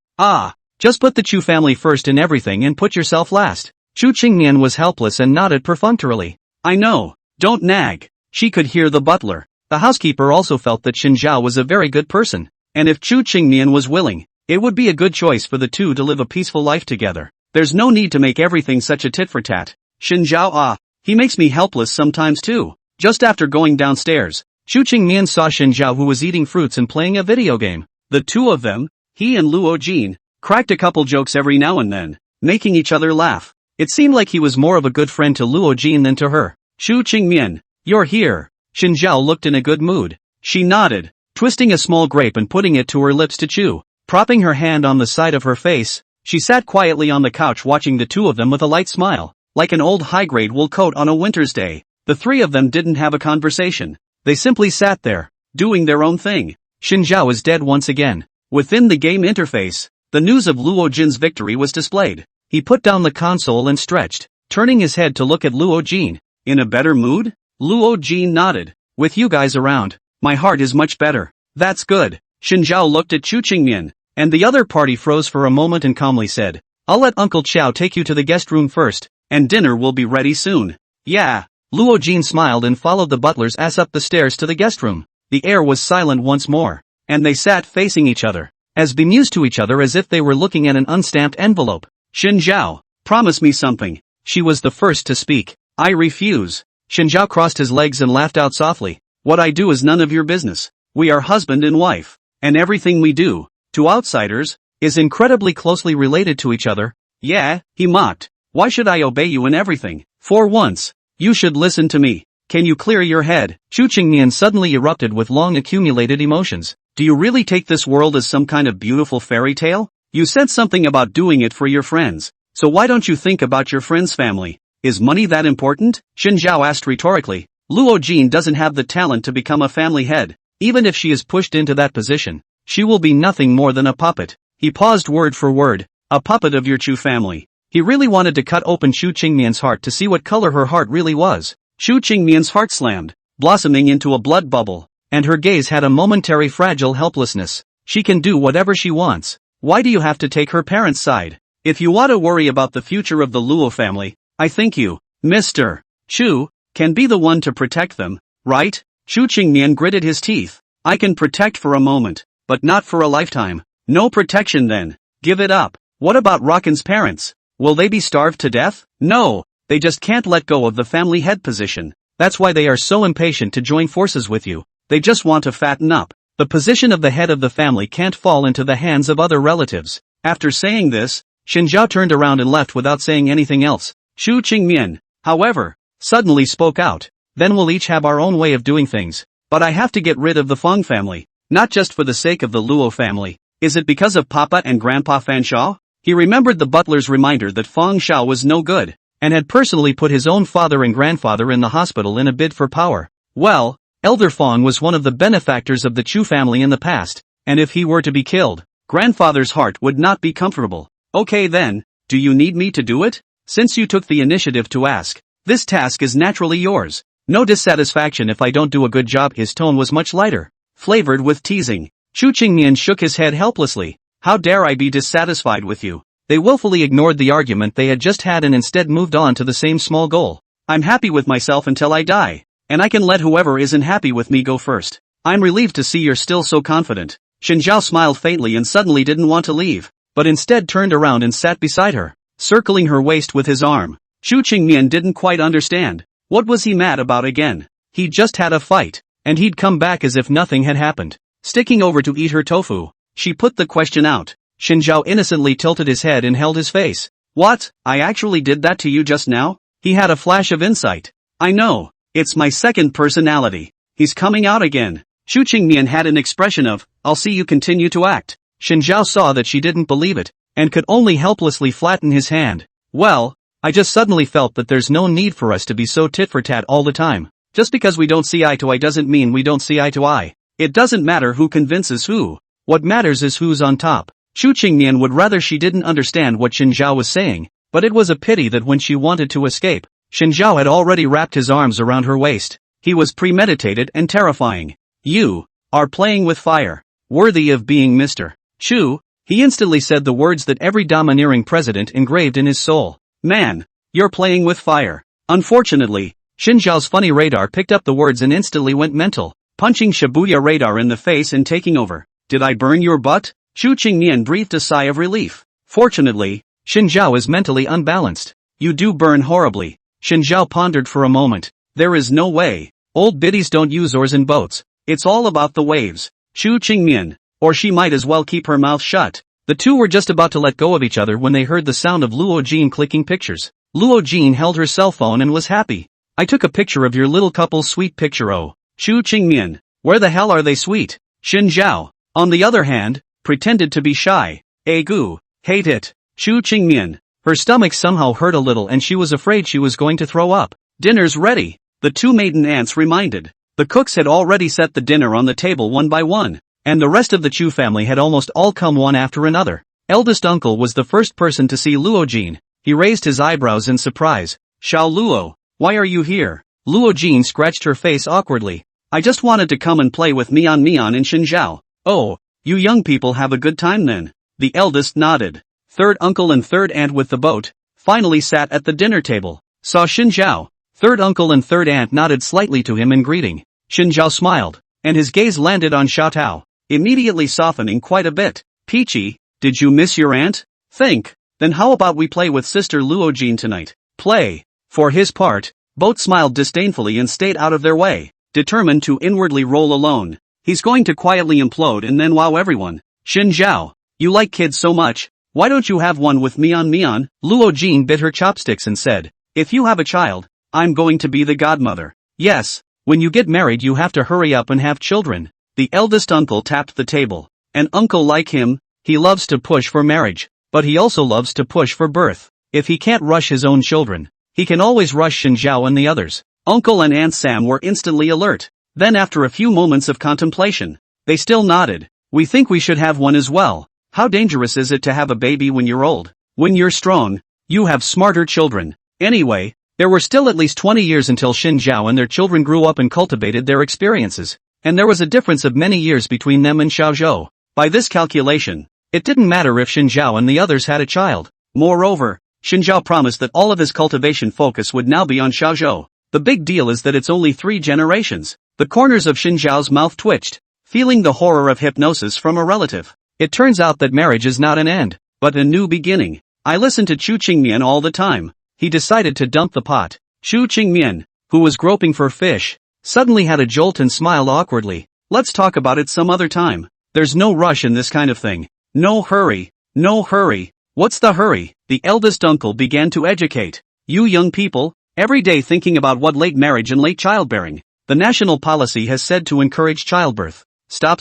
Just put the Chu family first in everything and put yourself last." Chu Qingnian was helpless and nodded perfunctorily. "I know, don't nag." She could hear the butler. The housekeeper also felt that Xinjiao was a very good person, and if Chu Qingnian was willing, it would be a good choice for the two to live a peaceful life together. There's no need to make everything such a tit-for-tat. Xinjiao, he makes me helpless sometimes too. Just after going downstairs, Chu Qingmian saw Xinjiao who was eating fruits and playing a video game. The two of them, he and Luo Jin, cracked a couple jokes every now and then, making each other laugh. It seemed like he was more of a good friend to Luo Jin than to her. "Chu Qingmian, you're here." Xinjiao looked in a good mood. She nodded, twisting a small grape and putting it to her lips to chew. Propping her hand on the side of her face, she sat quietly on the couch watching the two of them with a light smile, like an old high-grade wool coat on a winter's day. The three of them didn't have a conversation. They simply sat there, doing their own thing. Xinjiao is dead once again. Within the game interface, the news of Luo Jin's victory was displayed. He put down the console and stretched, turning his head to look at Luo Jin. "In a better mood?" Luo Jin nodded. "With you guys around, my heart is much better." "That's good." Xinjiao looked at Chu Qingmian, and the other party froze for a moment and calmly said, "I'll let Uncle Qiao take you to the guest room first, and dinner will be ready soon." "Yeah." Luo Jin smiled and followed the butler's ass up the stairs to the guest room. The air was silent once more, and they sat facing each other, as bemused to each other as if they were looking at an unstamped envelope. "Xinjiao, promise me something." She was the first to speak. "I refuse." Xinjiao crossed his legs and laughed out softly. "What I do is none of your business. We are husband and wife, and everything we do, to outsiders, is incredibly closely related to each other." "Yeah," he mocked. "Why should I obey you in everything? For once, you should listen to me. Can you clear your head?" Chu Qingmian suddenly erupted with long accumulated emotions. "Do you really take this world as some kind of beautiful fairy tale? You said something about doing it for your friends, so why don't you think about your friends' family? Is money that important?" Xinjiao asked rhetorically. "Luo Jin doesn't have the talent to become a family head. Even if she is pushed into that position, she will be nothing more than a puppet. He paused word for word. A puppet of your Chu family. He really wanted to cut open Chu Qingmian's heart to see what color her heart really was. Chu Qingmian's heart slammed, blossoming into a blood bubble, and her gaze had a momentary fragile helplessness. She can do whatever she wants. Why do you have to take her parents' side? If you want to worry about the future of the Luo family, I think you, Mr. Chu, can be the one to protect them, right? Chu Qingmian gritted his teeth. I can protect for a moment, but not for a lifetime. No protection then. Give it up. What about Rockin's parents? Will they be starved to death? No, they just can't let go of the family head position. That's why they are so impatient to join forces with you. They just want to fatten up. The position of the head of the family can't fall into the hands of other relatives. After saying this, Xinjiao turned around and left without saying anything else. Chu Qingmian, however, suddenly spoke out. Then we'll each have our own way of doing things. But I have to get rid of the Feng family, not just for the sake of the Luo family. Is it because of Papa and Grandpa Fanshaw? He remembered the butler's reminder that Feng Shao was no good, and had personally put his own father and grandfather in the hospital in a bid for power. Well, Elder Feng was one of the benefactors of the Chu family in the past, and if he were to be killed, grandfather's heart would not be comfortable. Okay then, do you need me to do it? Since you took the initiative to ask, this task is naturally yours. No dissatisfaction if I don't do a good job. His tone was much lighter, flavored with teasing. Chu Qingmian shook his head helplessly. How dare I be dissatisfied with you? They willfully ignored the argument they had just had and instead moved on to the same small goal. I'm happy with myself until I die, and I can let whoever isn't happy with me go first. I'm relieved to see you're still so confident. Xinjiao smiled faintly and suddenly didn't want to leave, but instead turned around and sat beside her, circling her waist with his arm. Chu Qingmian didn't quite understand. What was he mad about again? He'd just had a fight, and he'd come back as if nothing had happened. Sticking over to eat her tofu, she put the question out. Xinjiao innocently tilted his head and held his face. What? I actually did that to you just now? He had a flash of insight. I know. It's my second personality. He's coming out again. Chu Qingmian had an expression of, I'll see you continue to act. Xinjiao saw that she didn't believe it, and could only helplessly flatten his hand. Well, I just suddenly felt that there's no need for us to be so tit-for-tat all the time. Just because we don't see eye to eye doesn't mean we don't see eye to eye. It doesn't matter who convinces who. What matters is who's on top. Chu Qingmian would rather she didn't understand what Xinjiao was saying, but it was a pity that when she wanted to escape, Xinjiao had already wrapped his arms around her waist. He was premeditated and terrifying. You are playing with fire. Worthy of being Mr. Chu. He instantly said the words that every domineering president engraved in his soul. Man, you're playing with fire. Unfortunately, Xinjiao's funny radar picked up the words and instantly went mental, punching Shibuya radar in the face and taking over. Did I burn your butt? Chu Qingmian breathed a sigh of relief. Fortunately, Xinjiao is mentally unbalanced. You do burn horribly. Xinjiao pondered for a moment. There is no way. Old biddies don't use oars in boats. It's all about the waves. Chu Qingmian. Or she might as well keep her mouth shut. The two were just about to let go of each other when they heard the sound of Luo Jin clicking pictures. Luo Jin held her cell phone and was happy. I took a picture of your little couple's sweet picture. Oh. Chu Qingmian. Where the hell are they sweet? Xinjiao, on the other hand, pretended to be shy. Goo, hate it. Chu Qingmian. Her stomach somehow hurt a little and she was afraid she was going to throw up. Dinner's ready, the two maiden aunts reminded. The cooks had already set the dinner on the table one by one, and the rest of the Chu family had almost all come one after another. Eldest uncle was the first person to see Luo Jin. He raised his eyebrows in surprise. Xiao Luo, why are you here? Luo Jin scratched her face awkwardly. I just wanted to come and play with Mian and Xinjiao. Oh, you young people have a good time then. The eldest nodded. Third uncle and third aunt with the boat finally sat at the dinner table. Saw Xinjiao. Third uncle and third aunt nodded slightly to him in greeting. Xinjiao smiled, and his gaze landed on Xiaotao, immediately softening quite a bit. Peachy, did you miss your aunt? Think. Then how about we play with Sister Luo Jin tonight? Play. For his part, both smiled disdainfully and stayed out of their way, determined to inwardly roll alone. He's going to quietly implode and then wow everyone. Xinjiao, you like kids so much, why don't you have one with Mian? Luo Jin bit her chopsticks and said, if you have a child, I'm going to be the godmother. Yes, when you get married you have to hurry up and have children. The eldest uncle tapped the table. An uncle like him, he loves to push for marriage, but he also loves to push for birth. If he can't rush his own children, he can always rush Xinjiao and the others. Uncle and Aunt Sam were instantly alert. Then after a few moments of contemplation, they still nodded. We think we should have one as well. How dangerous is it to have a baby when you're old? When you're strong, you have smarter children. Anyway, there were still at least 20 years until Xin Zhao and their children grew up and cultivated their experiences. And there was a difference of many years between them and Xiao Zhou. By this calculation, it didn't matter if Xin Zhao and the others had a child. Moreover, Xin Zhao promised that all of his cultivation focus would now be on Xiao Zhou. The big deal is that it's only 3 generations. The corners of Xin Zhao's mouth twitched, feeling the horror of hypnosis from a relative. It turns out that marriage is not an end, but a new beginning. I listened to Chu Qingmian all the time. He decided to dump the pot. Chu Qingmian, who was groping for fish, suddenly had a jolt and smiled awkwardly. Let's talk about it some other time. There's no rush in this kind of thing. No hurry. No hurry. What's the hurry? The eldest uncle began to educate. You young people, every day thinking about what late marriage and late childbearing. The national policy has said to encourage childbirth. Stop.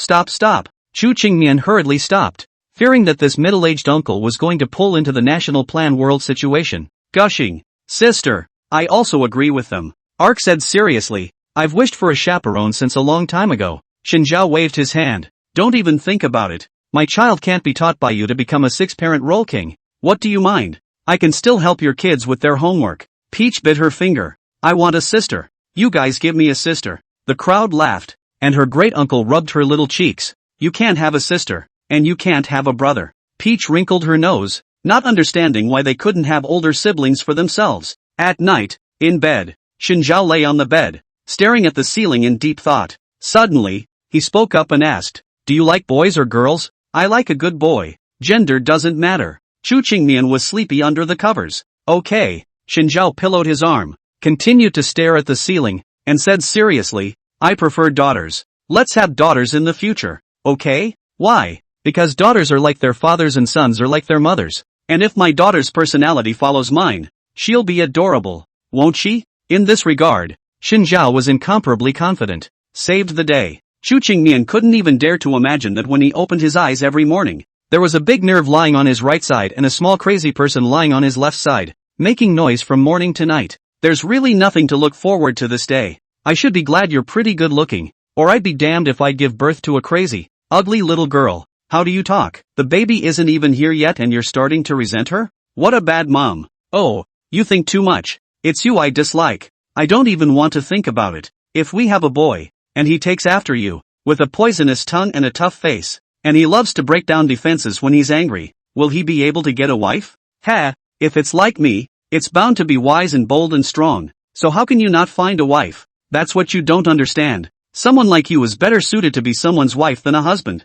Chu Qingmian hurriedly stopped, fearing that this middle-aged uncle was going to pull into the national plan world situation. Gushing. Sister, I also agree with them. Ark said seriously, I've wished for a chaperone since a long time ago. Xin Zhao waved his hand. Don't even think about it. My child can't be taught by you to become a 6-parent role king. What do you mind? I can still help your kids with their homework. Peach bit her finger. I want a sister. You guys give me a sister. The crowd laughed, and her great-uncle rubbed her little cheeks. You can't have a sister, and you can't have a brother. Peach wrinkled her nose, not understanding why they couldn't have older siblings for themselves. At night, in bed, Xin Zhao lay on the bed, staring at the ceiling in deep thought. Suddenly, he spoke up and asked, do you like boys or girls? I like a good boy. Gender doesn't matter. Chu Qingmian was sleepy under the covers. Okay. Xin Zhao pillowed his arm, continued to stare at the ceiling, and said seriously, I prefer daughters. Let's have daughters in the future. Okay? Why? Because daughters are like their fathers and sons are like their mothers. And if my daughter's personality follows mine, she'll be adorable, won't she? In this regard, Xin Zhao was incomparably confident. Saved the day. Chu Qingmian couldn't even dare to imagine that when he opened his eyes every morning, there was a big nerve lying on his right side and a small crazy person lying on his left side, making noise from morning to night. There's really nothing to look forward to this day. I should be glad you're pretty good looking, or I'd be damned if I'd give birth to a crazy, ugly little girl. How do you talk? The baby isn't even here yet and you're starting to resent her? What a bad mom. Oh, you think too much. It's you I dislike. I don't even want to think about it. If we have a boy, and he takes after you, with a poisonous tongue and a tough face, and he loves to break down defenses when he's angry, will he be able to get a wife? Ha, if it's like me, it's bound to be wise and bold and strong, so how can you not find a wife? That's what you don't understand. Someone like you is better suited to be someone's wife than a husband.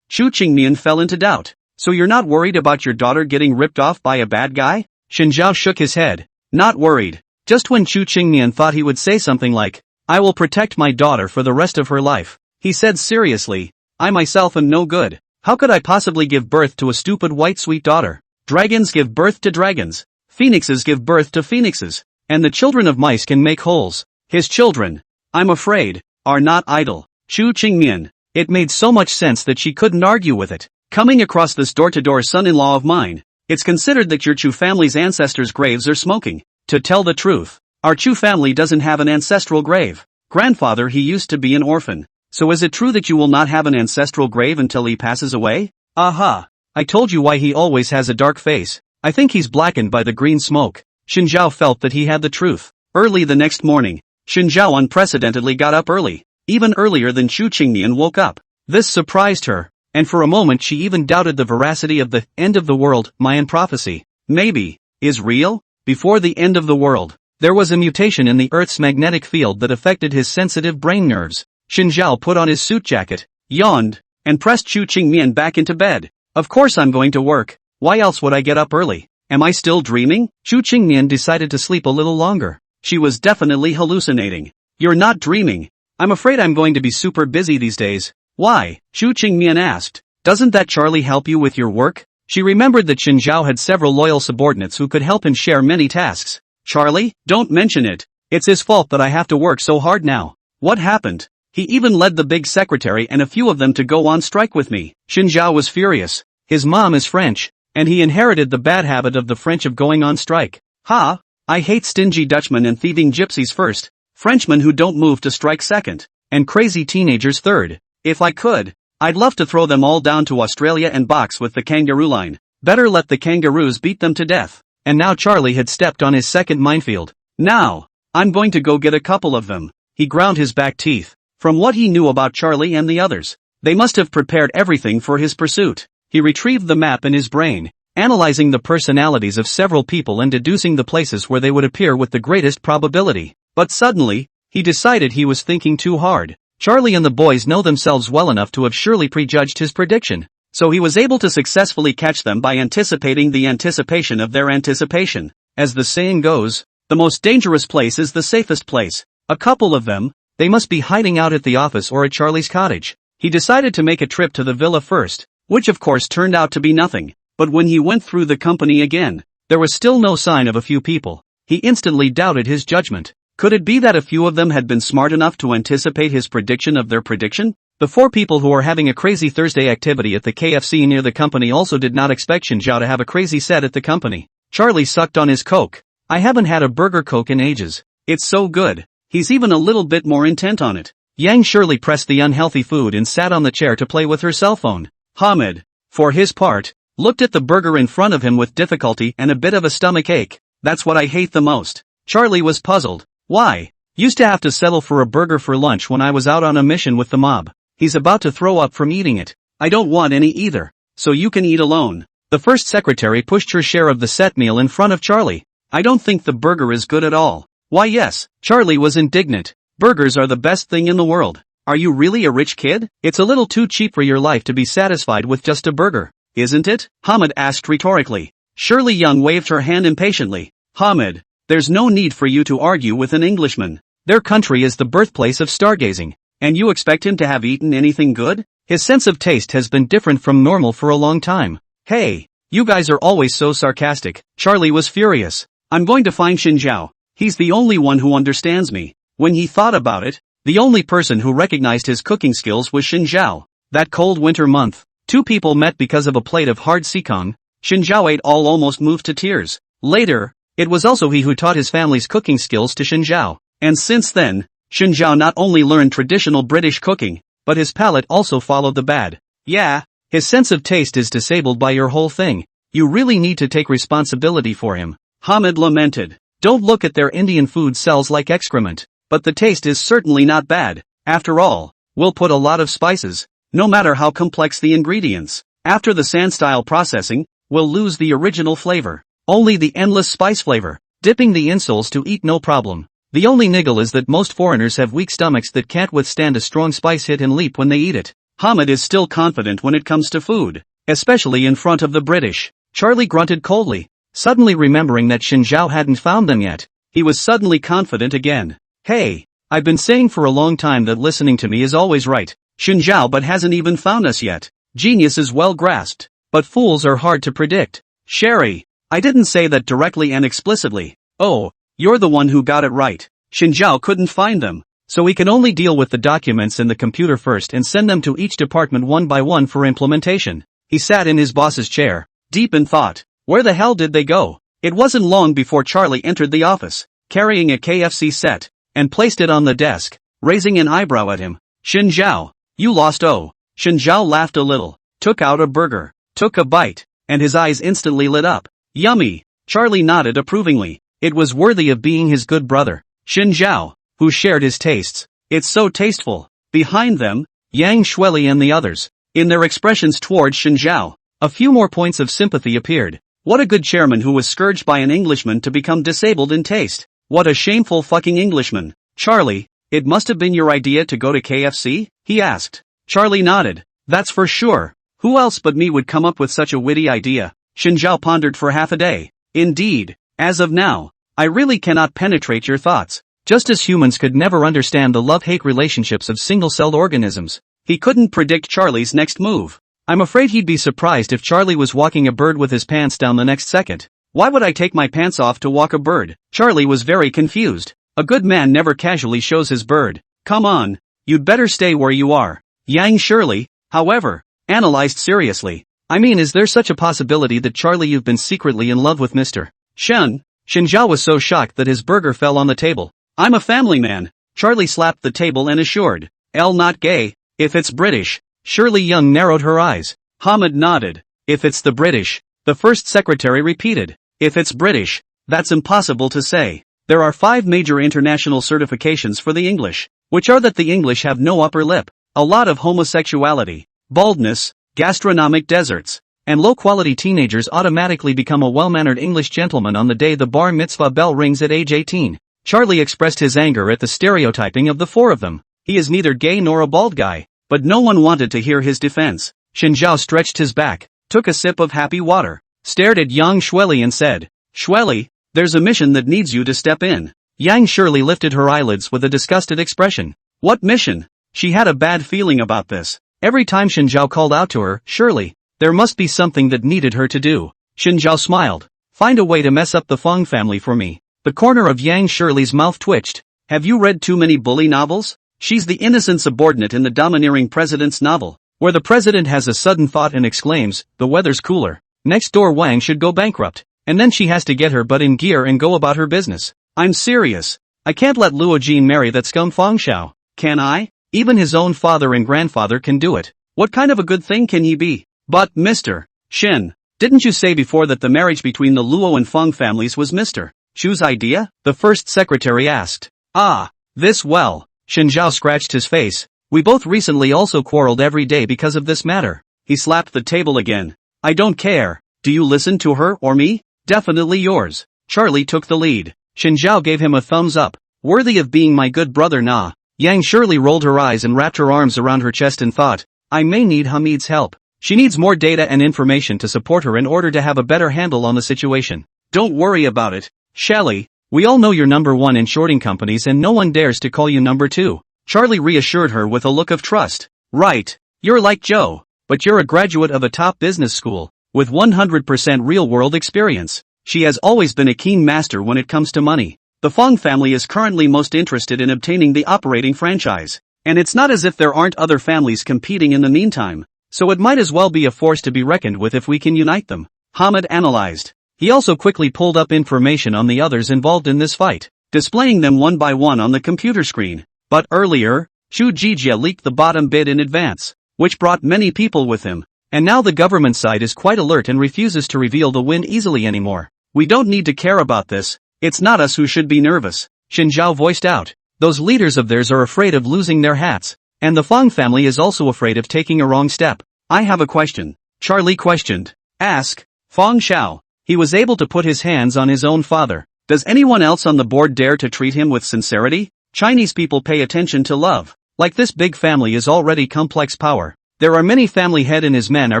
Chu Qingmian fell into doubt. So you're not worried about your daughter getting ripped off by a bad guy? Xin Zhao shook his head. Not worried. Just when Chu Qingmian thought he would say something like, I will protect my daughter for the rest of her life, he said seriously, I myself am no good. How could I possibly give birth to a stupid white sweet daughter? Dragons give birth to dragons. Phoenixes give birth to phoenixes. And the children of mice can make holes. His children, I'm afraid, are not idle. Chu Qingmian. It made so much sense that she couldn't argue with it. Coming across this door-to-door son-in-law of mine, it's considered that your Chu family's ancestors' graves are smoking. To tell the truth, our Chu family doesn't have an ancestral grave. Grandfather, he used to be an orphan. So is it true that you will not have an ancestral grave until he passes away? Aha! I told you why he always has a dark face. I think he's blackened by the green smoke. Xin Zhao felt that he had the truth. Early the next morning, Xin Zhao unprecedentedly got up early, even earlier than Chu Qingmian woke up. This surprised her, and for a moment she even doubted the veracity of the end of the world Mayan prophecy. Maybe, is real? Before the end of the world, there was a mutation in the Earth's magnetic field that affected his sensitive brain nerves. Xin Zhao put on his suit jacket, yawned, and pressed Chu Qingmian back into bed. Of course I'm going to work. Why else would I get up early? Am I still dreaming? Chu Qingmian decided to sleep a little longer. She was definitely hallucinating. You're not dreaming. I'm afraid I'm going to be super busy these days. Why? Chu Qingmian asked. Doesn't that Charlie help you with your work? She remembered that Xin Zhao had several loyal subordinates who could help him share many tasks. Charlie? Don't mention it. It's his fault that I have to work so hard now. What happened? He even led the big secretary and a few of them to go on strike with me. Xin Zhao was furious. His mom is French, and he inherited the bad habit of the French of going on strike. Ha! I hate stingy Dutchmen and thieving gypsies first. Frenchmen who don't move to strike second. and crazy teenagers third. If I could, I'd love to throw them all down to Australia and box with the kangaroo line. Better let the kangaroos beat them to death. And now Charlie had stepped on his second minefield. Now, I'm going to go get a couple of them. He ground his back teeth. From what he knew about Charlie and the others, they must have prepared everything for his pursuit. He retrieved the map in his brain, analyzing the personalities of several people and deducing the places where they would appear with the greatest probability. But suddenly, he decided he was thinking too hard. Charlie and the boys know themselves well enough to have surely prejudged his prediction, so he was able to successfully catch them by anticipating the anticipation of their anticipation. As the saying goes, the most dangerous place is the safest place. A couple of them, they must be hiding out at the office or at Charlie's cottage. He decided to make a trip to the villa first, which of course turned out to be nothing. But when he went through the company again, there was still no sign of a few people. He instantly doubted his judgment. Could it be that a few of them had been smart enough to anticipate his prediction of their prediction? The four people who were having a crazy Thursday activity at the KFC near the company also did not expect Shinjiao to have a crazy set at the company. Charlie sucked on his Coke. I haven't had a burger Coke in ages. It's so good. He's even a little bit more intent on it. Yang surely pressed the unhealthy food and sat on the chair to play with her cell phone. Hamid, for his part, looked at the burger in front of him with difficulty and a bit of a stomach ache. That's what I hate the most. Charlie was puzzled. Why? Used to have to settle for a burger for lunch when I was out on a mission with the mob. He's about to throw up from eating it. I don't want any either. So you can eat alone. The first secretary pushed her share of the set meal in front of Charlie. I don't think the burger is good at all. Why yes, Charlie was indignant. Burgers are the best thing in the world. Are you really a rich kid? It's a little too cheap for your life to be satisfied with just a burger, isn't it? Hamid asked rhetorically. Shirley Young waved her hand impatiently. Hamid, there's no need for you to argue with an Englishman. Their country is the birthplace of stargazing. And you expect him to have eaten anything good? His sense of taste has been different from normal for a long time. Hey, you guys are always so sarcastic. Charlie was furious. I'm going to find Shinjiao. He's the only one who understands me. When he thought about it, the only person who recognized his cooking skills was Shinjiao. That cold winter month, two people met because of a plate of hard sikong. Shinjiao ate all almost moved to tears. Later, it was also he who taught his family's cooking skills to Shinjiao. And since then, Shinjiao not only learned traditional British cooking, but his palate also followed the bad. Yeah, his sense of taste is disabled by your whole thing. You really need to take responsibility for him. Hamid lamented. Don't look at their Indian food sells like excrement. But the taste is certainly not bad. After all, we'll put a lot of spices, no matter how complex the ingredients. After the sand-style processing, we'll lose the original flavor. Only the endless spice flavor. Dipping the insoles to eat no problem. The only niggle is that most foreigners have weak stomachs that can't withstand a strong spice hit and leap when they eat it. Hamid is still confident when it comes to food, especially in front of the British. Charlie grunted coldly, suddenly remembering that Shinjiao hadn't found them yet. He was suddenly confident again. Hey, I've been saying for a long time that listening to me is always right. Shinjiao but hasn't even found us yet. Genius is well grasped, but fools are hard to predict. Sherry, I didn't say that directly and explicitly. Oh, you're the one who got it right. Shinjiao couldn't find them, so we can only deal with the documents in the computer first and send them to each department one by one for implementation. He sat in his boss's chair, deep in thought. Where the hell did they go? It wasn't long before Charlie entered the office, carrying a KFC set, and placed it on the desk, raising an eyebrow at him. Shinjiao, you lost. Oh. Shinjiao laughed a little, took out a burger, took a bite, and his eyes instantly lit up. Yummy. Charlie nodded approvingly. It was worthy of being his good brother, Shinjiao, who shared his tastes. It's so tasteful. Behind them, Yang Shueli and the others, in their expressions towards Shinjiao, a few more points of sympathy appeared. What a good chairman who was scourged by an Englishman to become disabled in taste. What a shameful fucking Englishman. Charlie, it must have been your idea to go to KFC? He asked. Charlie nodded. That's for sure. Who else but me would come up with such a witty idea? Shinjiao pondered for half a day. Indeed, as of now, I really cannot penetrate your thoughts. Just as humans could never understand the love-hate relationships of single-celled organisms, he couldn't predict Charlie's next move. I'm afraid he'd be surprised if Charlie was walking a bird with his pants down the next second. Why would I take my pants off to walk a bird? Charlie was very confused. A good man never casually shows his bird. Come on, you'd better stay where you are. Yang Shirley, however, analyzed seriously. I mean, is there such a possibility that Charlie you've been secretly in love with Mr. Shen? Shinjiao was so shocked that his burger fell on the table. I'm a family man. Charlie slapped the table and assured. L not gay, if it's British. Shirley Young narrowed her eyes. Hamid nodded. If it's the British, the first secretary repeated. If it's British, that's impossible to say. There are 5 major international certifications for the English, which are that the English have no upper lip, a lot of homosexuality, baldness, gastronomic deserts, and low-quality teenagers automatically become a well-mannered English gentleman on the day the bar mitzvah bell rings at age 18. Charlie expressed his anger at the stereotyping of the 4 of them. He is neither gay nor a bald guy, but no one wanted to hear his defense. Shinzhao stretched his back, took a sip of happy water, stared at Yang Shueli and said, Shueli, there's a mission that needs you to step in. Yang Shirley lifted her eyelids with a disgusted expression. What mission? She had a bad feeling about this. Every time Shinzhao called out to her, Shirley, there must be something that needed her to do. Shinzhao smiled. Find a way to mess up the Feng family for me. The corner of Yang Shirley's mouth twitched. Have you read too many bully novels? She's the innocent subordinate in the domineering president's novel, where the president has a sudden thought and exclaims, the weather's cooler. Next door Wang should go bankrupt. And then she has to get her butt in gear and go about her business. I'm serious. I can't let Luo Jin marry that scum Feng Shao. Can I? Even his own father and grandfather can do it. What kind of a good thing can he be? But, Mr. Shin, didn't you say before that the marriage between the Luo and Feng families was Mr. Shu's idea? The first secretary asked. Ah, this well. Shinzhao scratched his face. We both recently also quarreled every day because of this matter. He slapped the table again. I don't care. Do you listen to her or me? Definitely yours. Charlie took the lead. Shinzhao gave him a thumbs up. Worthy of being my good brother nah. Yang Shirley rolled her eyes and wrapped her arms around her chest and thought, I may need Hamid's help. She needs more data and information to support her in order to have a better handle on the situation. Don't worry about it, Shelley. We all know you're number 1 in shorting companies and no one dares to call you number 2. Charlie reassured her with a look of trust. Right. You're like Joe, but you're a graduate of a top business school, with 100% real-world experience. She has always been a keen master when it comes to money. The Feng family is currently most interested in obtaining the operating franchise, and it's not as if there aren't other families competing in the meantime, so it might as well be a force to be reckoned with if we can unite them. Hamid analyzed. He also quickly pulled up information on the others involved in this fight, displaying them one by one on the computer screen. But earlier, Xu Jijia leaked the bottom bid in advance, which brought many people with him, and now the government side is quite alert and refuses to reveal the win easily anymore. We don't need to care about this. It's not us who should be nervous, Shinzhao voiced out. Those leaders of theirs are afraid of losing their hats, and the Feng family is also afraid of taking a wrong step. I have a question. Charlie questioned. Ask. Feng Shao. He was able to put his hands on his own father. Does anyone else on the board dare to treat him with sincerity? Chinese people pay attention to love. Like this big family is already complex power. There are many family head and his men are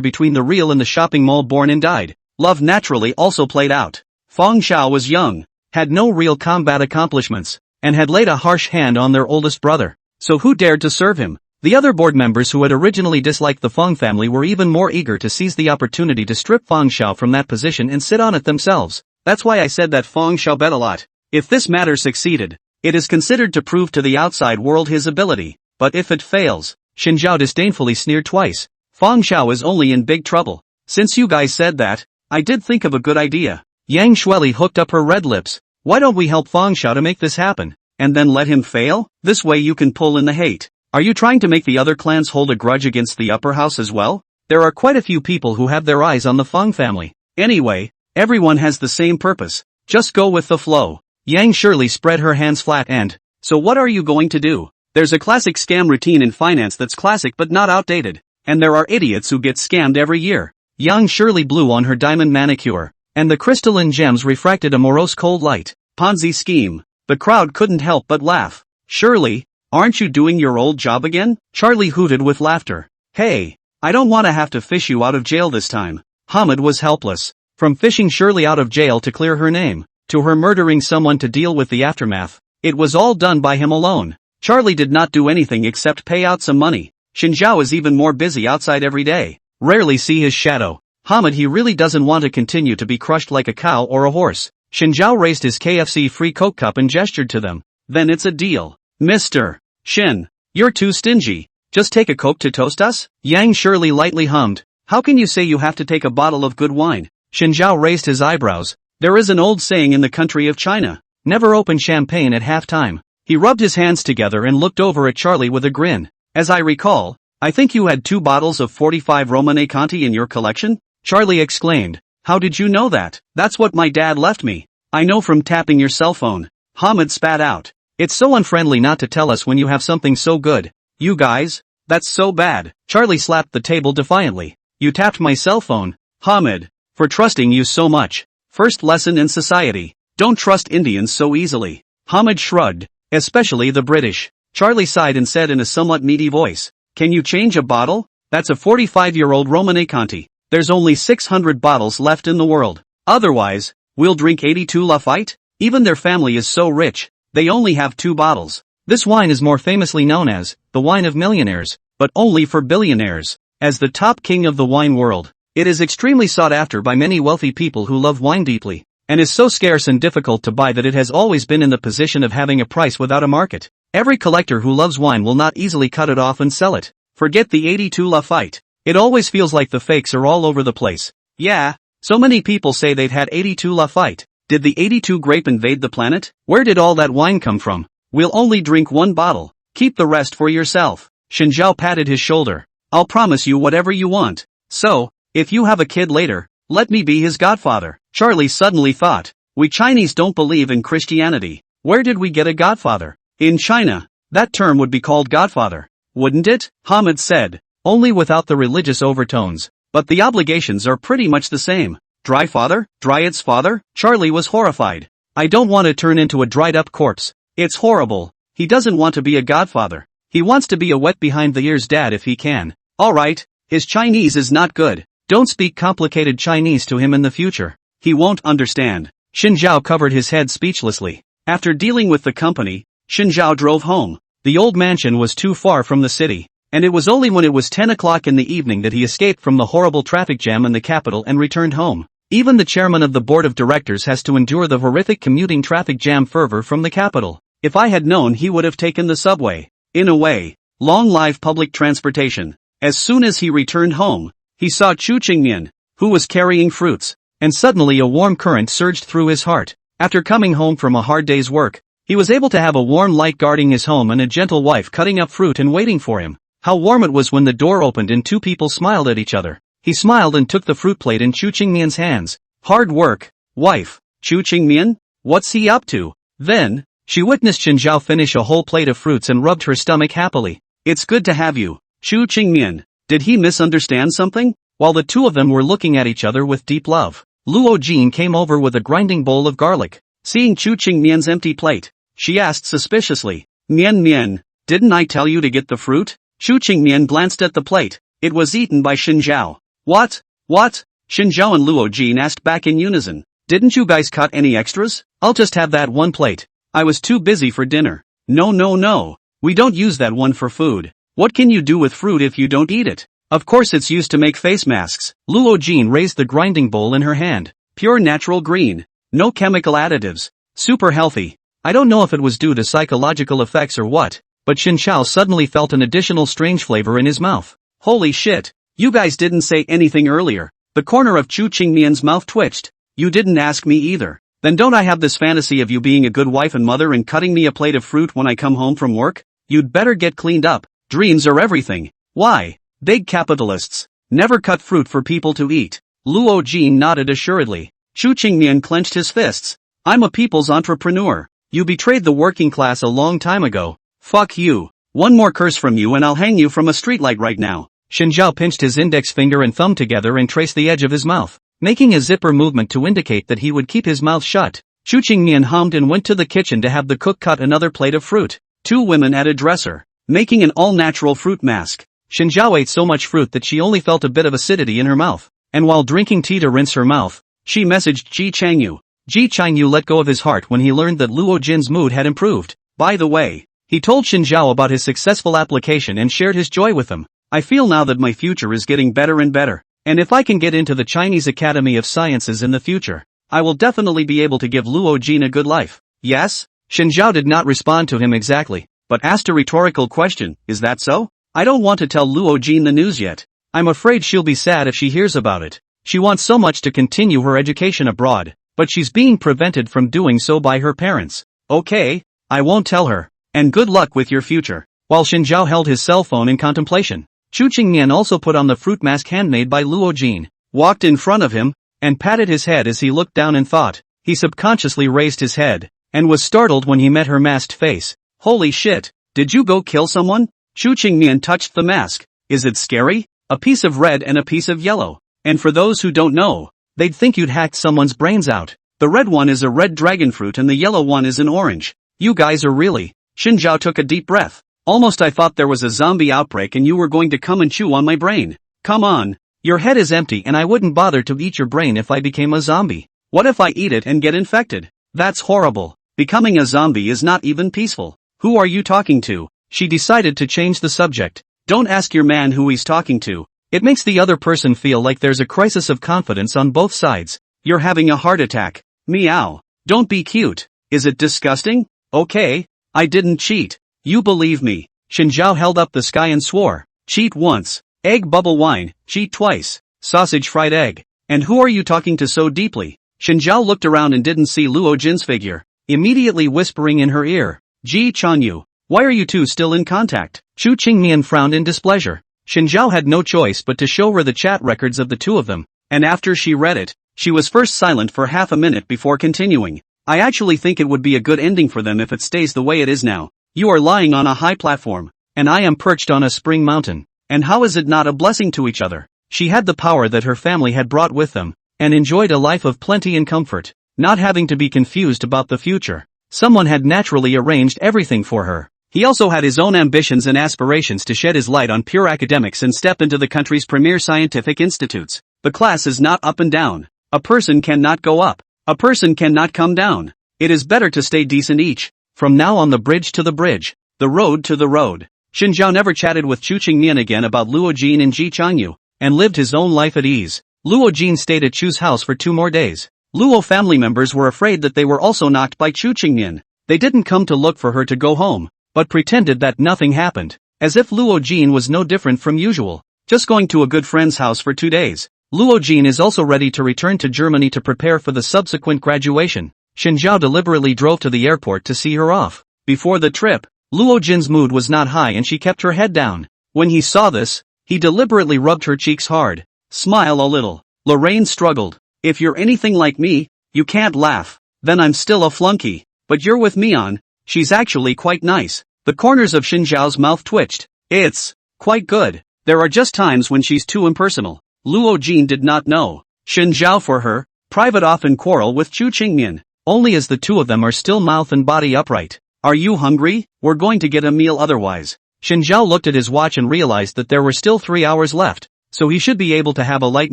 between the real and the shopping mall born and died. Love naturally also played out. Feng Shao was young, had no real combat accomplishments, and had laid a harsh hand on their oldest brother. So who dared to serve him? The other board members who had originally disliked the Feng family were even more eager to seize the opportunity to strip Feng Shao from that position and sit on it themselves. That's why I said that Feng Shao bet a lot. If this matter succeeded, it is considered to prove to the outside world his ability. But if it fails, Shinzhao disdainfully sneered twice. Feng Shao is only in big trouble. Since you guys said that, I did think of a good idea. Yang Shueli hooked up her red lips. Why don't we help Feng Shao to make this happen, and then let him fail? This way you can pull in the hate. Are you trying to make the other clans hold a grudge against the upper house as well? There are quite a few people who have their eyes on the Feng family. Anyway, everyone has the same purpose. Just go with the flow. Yang Shirley spread her hands flat and, so what are you going to do? There's a classic scam routine in finance that's classic but not outdated, and there are idiots who get scammed every year. Yang Shirley blew on her diamond manicure, and the crystalline gems refracted a morose cold light. Ponzi scheme. The crowd couldn't help but laugh. Shirley, aren't you doing your old job again? Charlie hooted with laughter. Hey, I don't want to have to fish you out of jail this time. Hamid was helpless. From fishing Shirley out of jail to clear her name, to her murdering someone to deal with the aftermath, it was all done by him alone. Charlie did not do anything except pay out some money. Shinzhao is even more busy outside every day. Rarely see his shadow. Hamid, he really doesn't want to continue to be crushed like a cow or a horse. Shinzhao raised his KFC free Coke cup and gestured to them. Then it's a deal. Mr. Shin, you're too stingy. Just take a Coke to toast us? Yang Shirley lightly hummed. How can you say you have to take a bottle of good wine? Shinzhao raised his eyebrows. There is an old saying in the country of China. Never open champagne at halftime. He rubbed his hands together and looked over at Charlie with a grin. As I recall, I think you had 2 bottles of 45 Romane Conti in your collection? Charlie exclaimed. How did you know that? That's what my dad left me. I know from tapping your cell phone. Hamid spat out. It's so unfriendly not to tell us when you have something so good. You guys? That's so bad. Charlie slapped the table defiantly. You tapped my cell phone. Hamid. For trusting you so much. First lesson in society. Don't trust Indians so easily. Hamid shrugged. Especially the British. Charlie sighed and said in a somewhat meaty voice. Can you change a bottle? That's a 45-year-old Romane Conti. There's only 600 bottles left in the world. Otherwise, we'll drink 82 Lafite? Even their family is so rich, they only have 2 bottles. This wine is more famously known as the wine of millionaires, but only for billionaires. As the top king of the wine world, it is extremely sought after by many wealthy people who love wine deeply, and is so scarce and difficult to buy that it has always been in the position of having a price without a market. Every collector who loves wine will not easily cut it off and sell it. Forget the 82 Lafite. It always feels like the fakes are all over the place. Yeah, so many people say they've had 82 Lafite. Did the 82 grape invade the planet? Where did all that wine come from? We'll only drink 1 bottle. Keep the rest for yourself. Shinjiao patted his shoulder. I'll promise you whatever you want. So, if you have a kid later, let me be his godfather. Charlie suddenly thought. We Chinese don't believe in Christianity. Where did we get a godfather? In China, that term would be called godfather. Wouldn't it? Hamid said. Only without the religious overtones. But the obligations are pretty much the same. Dry father? Dryad's father? Charlie was horrified. I don't want to turn into a dried up corpse. It's horrible. He doesn't want to be a godfather. He wants to be a wet behind the ears dad if he can. Alright, his Chinese is not good. Don't speak complicated Chinese to him in the future. He won't understand. Shinjiao covered his head speechlessly. After dealing with the company, Shinjiao drove home. The old mansion was too far from the city, and it was only when it was 10 o'clock in the evening that he escaped from the horrible traffic jam in the capital and returned home. Even the chairman of the board of directors has to endure the horrific commuting traffic jam fervor from the capital. If I had known, he would have taken the subway. In a way, long live public transportation. As soon as he returned home, he saw Chu Qingmian, who was carrying fruits, and suddenly a warm current surged through his heart. After coming home from a hard day's work, he was able to have a warm light guarding his home and a gentle wife cutting up fruit and waiting for him. How warm it was when the door opened and 2 people smiled at each other. He smiled and took the fruit plate in Chu Qingmian's hands. Hard work, wife. Chu Qingmian? What's he up to? Then, she witnessed Shinjiao finish a whole plate of fruits and rubbed her stomach happily. It's good to have you, Chu Qingmian. Did he misunderstand something? While the 2 of them were looking at each other with deep love, Luo Jin came over with a grinding bowl of garlic. Seeing Chu Qingmian's empty plate, she asked suspiciously, Mian, didn't I tell you to get the fruit? Chu Qingmian glanced at the plate. It was eaten by Shinjiao. What? Shinjiao and Luo Jin asked back in unison. Didn't you guys cut any extras? I'll just have that 1 plate. I was too busy for dinner. No. We don't use that one for food. What can you do with fruit if you don't eat it? Of course it's used to make face masks. Luo Jin raised the grinding bowl in her hand. Pure natural green. No chemical additives. Super healthy. I don't know if it was due to psychological effects or what, but Shinjiao suddenly felt an additional strange flavor in his mouth. Holy shit. You guys didn't say anything earlier. The corner of Chu Qingmian's mouth twitched. You didn't ask me either. Then don't I have this fantasy of you being a good wife and mother and cutting me a plate of fruit when I come home from work? You'd better get cleaned up. Dreams are everything. Why? Big capitalists never cut fruit for people to eat. Luo Jin nodded assuredly. Chu Qingmian clenched his fists. I'm a people's entrepreneur. You betrayed the working class a long time ago. Fuck you. One more curse from you and I'll hang you from a streetlight right now. Shinjiao pinched his index finger and thumb together and traced the edge of his mouth, making a zipper movement to indicate that he would keep his mouth shut. Chu Qingmian hummed and went to the kitchen to have the cook cut another plate of fruit. 2 women at a dresser, making an all-natural fruit mask. Shinjiao ate so much fruit that she only felt a bit of acidity in her mouth, and while drinking tea to rinse her mouth, she messaged Ji Changyu. Ji Changyu let go of his heart when he learned that Luo Jin's mood had improved. By the way, he told Shinjiao about his successful application and shared his joy with him. I feel now that my future is getting better and better, and if I can get into the Chinese Academy of Sciences in the future, I will definitely be able to give Luo Jin a good life. Yes? Shinjiao did not respond to him exactly, but asked a rhetorical question, is that so? I don't want to tell Luo Jin the news yet. I'm afraid she'll be sad if she hears about it. She wants so much to continue her education abroad, but she's being prevented from doing so by her parents. Okay, I won't tell her. And good luck with your future. while Shinjiao held his cell phone in contemplation. Chu Qingmian also put on the fruit mask handmade by Luo Jin, walked in front of him, and patted his head as he looked down and thought. He subconsciously raised his head, and was startled when he met her masked face. Holy shit, did you go kill someone? Chu Qingmian touched the mask. Is it scary? A piece of red and a piece of yellow. And for those who don't know, they'd think you'd hacked someone's brains out. The red one is a red dragon fruit and the yellow one is an orange. You guys are really... Shinjiao took a deep breath. Almost I thought there was a zombie outbreak and you were going to come and chew on my brain. Come on. Your head is empty and I wouldn't bother to eat your brain if I became a zombie. What if I eat it and get infected? That's horrible. Becoming a zombie is not even peaceful. Who are you talking to? She decided to change the subject. Don't ask your man who he's talking to. It makes the other person feel like there's a crisis of confidence on both sides. You're having a heart attack. Meow. Don't be cute. Is it disgusting? Okay. I didn't cheat. You believe me. Shinjiao held up the sky and swore. Cheat once. Egg bubble wine. Cheat twice. Sausage fried egg. And who are you talking to so deeply? Shinjiao looked around and didn't see Luo Jin's figure, immediately whispering in her ear. Ji Chanyu. Why are you two still in contact? Chu Qingmian frowned in displeasure. Shinjiao had no choice but to show her the chat records of the two of them, and after she read it, she was first silent for half a minute before continuing. I actually think it would be a good ending for them if it stays the way it is now. You are lying on a high platform, and I am perched on a spring mountain. And how is it not a blessing to each other? She had the power that her family had brought with them, and enjoyed a life of plenty and comfort, not having to be confused about the future. Someone had naturally arranged everything for her. He also had his own ambitions and aspirations to shed his light on pure academics and step into the country's premier scientific institutes. The class is not up and down. A person cannot go up. A person cannot come down. It is better to stay decent each. From now on, the bridge to the bridge. The road to the road. Shinjiao never chatted with Chu Qingmian again about Luo Jin and Ji Changyu, and lived his own life at ease. Luo Jin stayed at Chu's house for 2 more days. Luo family members were afraid that they were also knocked by Chu Qingmian. They didn't come to look for her to go home, but pretended that nothing happened, as if Luo Jin was no different from usual, just going to a good friend's house for 2 days. Luo Jin is also ready to return to Germany to prepare for the subsequent graduation. Shinjiao deliberately drove to the airport to see her off. Before the trip, Luo Jin's mood was not high and she kept her head down. When he saw this, he deliberately rubbed her cheeks hard. Smile a little. Lorraine struggled. If you're anything like me, you can't laugh. Then I'm still a flunky. But you're with Mion. She's actually quite nice. The corners of Shinjiao's mouth twitched. It's quite good. There are just times when she's too impersonal. Luo Jin did not know. Shinjiao for her, private often quarrel with Chu Qingmian, only as the two of them are still mouth and body upright. Are you hungry? We're going to get a meal otherwise. Shinjiao looked at his watch and realized that there were still 3 hours left, so he should be able to have a light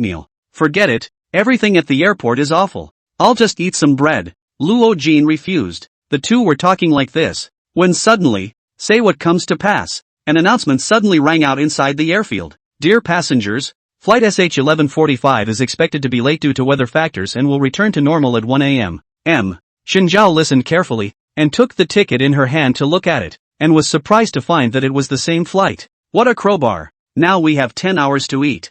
meal. Forget it, everything at the airport is awful. I'll just eat some bread. Luo Jin refused. The two were talking like this, when suddenly, say what comes to pass, an announcement suddenly rang out inside the airfield. Dear passengers, Flight SH-1145 is expected to be late due to weather factors and will return to normal at 1 a.m. Shinjiao listened carefully, and took the ticket in her hand to look at it, and was surprised to find that it was the same flight. What a crowbar. Now we have 10 hours to eat.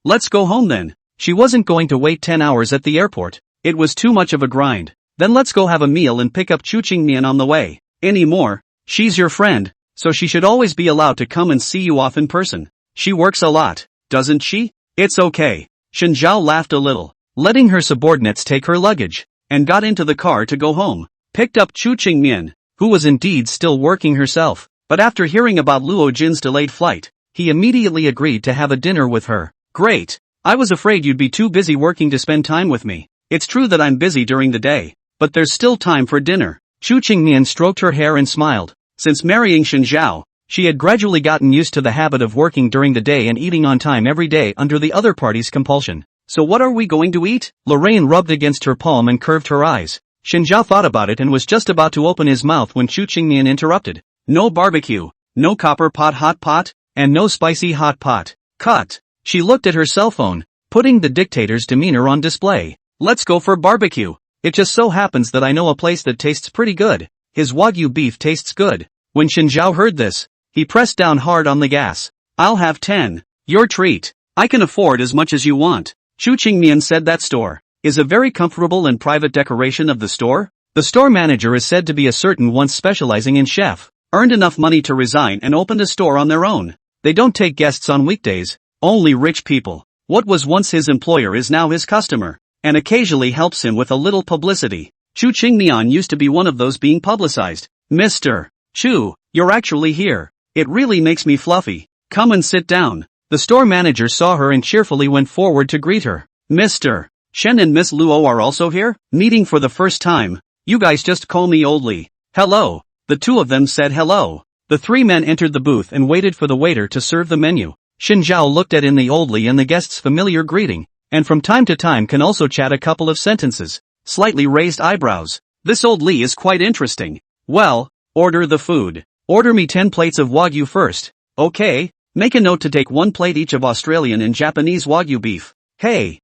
Let's go home then. She wasn't going to wait 10 hours at the airport. It was too much of a grind. Then let's go have a meal and pick up Chu Qingmian on the way. Anymore, she's your friend, so she should always be allowed to come and see you off in person. She works a lot, doesn't she? It's okay. Shinjiao laughed a little, letting her subordinates take her luggage, and got into the car to go home. Picked up Chu Qingmian, who was indeed still working herself, but after hearing about Luo Jin's delayed flight, he immediately agreed to have a dinner with her. Great. I was afraid you'd be too busy working to spend time with me. It's true that I'm busy during the day, but there's still time for dinner. Chu Qingmian stroked her hair and smiled. Since marrying Shinjiao, she had gradually gotten used to the habit of working during the day and eating on time every day under the other party's compulsion. So what are we going to eat? Lorraine rubbed against her palm and curved her eyes. Shinjiao thought about it and was just about to open his mouth when Chu Qingmian interrupted. No barbecue, no copper pot hot pot, and no spicy hot pot. Cut. She looked at her cell phone, putting the dictator's demeanor on display. Let's go for barbecue. It just so happens that I know a place that tastes pretty good. His Wagyu beef tastes good. When Shinjiao heard this, he pressed down hard on the gas. I'll have 10. Your treat. I can afford as much as you want. Chu Qingmian said that store is a very comfortable and private decoration of the store. The store manager is said to be a certain one specializing in chef. earned enough money to resign and opened a store on their own. They don't take guests on weekdays, only rich people. What was once his employer is now his customer, and occasionally helps him with a little publicity. Chu Qingnian used to be one of those being publicized. Mr. Chu, you're actually here. It really makes me fluffy. Come and sit down. The store manager saw her and cheerfully went forward to greet her. Mr. Shen and Miss Luo are also here? Meeting for the first time. You guys just call me Old Li. Hello. The two of them said hello. The three men entered the booth and waited for the waiter to serve the menu. Xin Zhao looked at in the Old Li and the guest's familiar greeting, and from time to time can also chat a couple of sentences. Slightly raised eyebrows. This Old Li is quite interesting. Well, order the food. Order me 10 plates of Wagyu first. Okay. Make a note to take 1 plate each of Australian and Japanese Wagyu beef. Hey.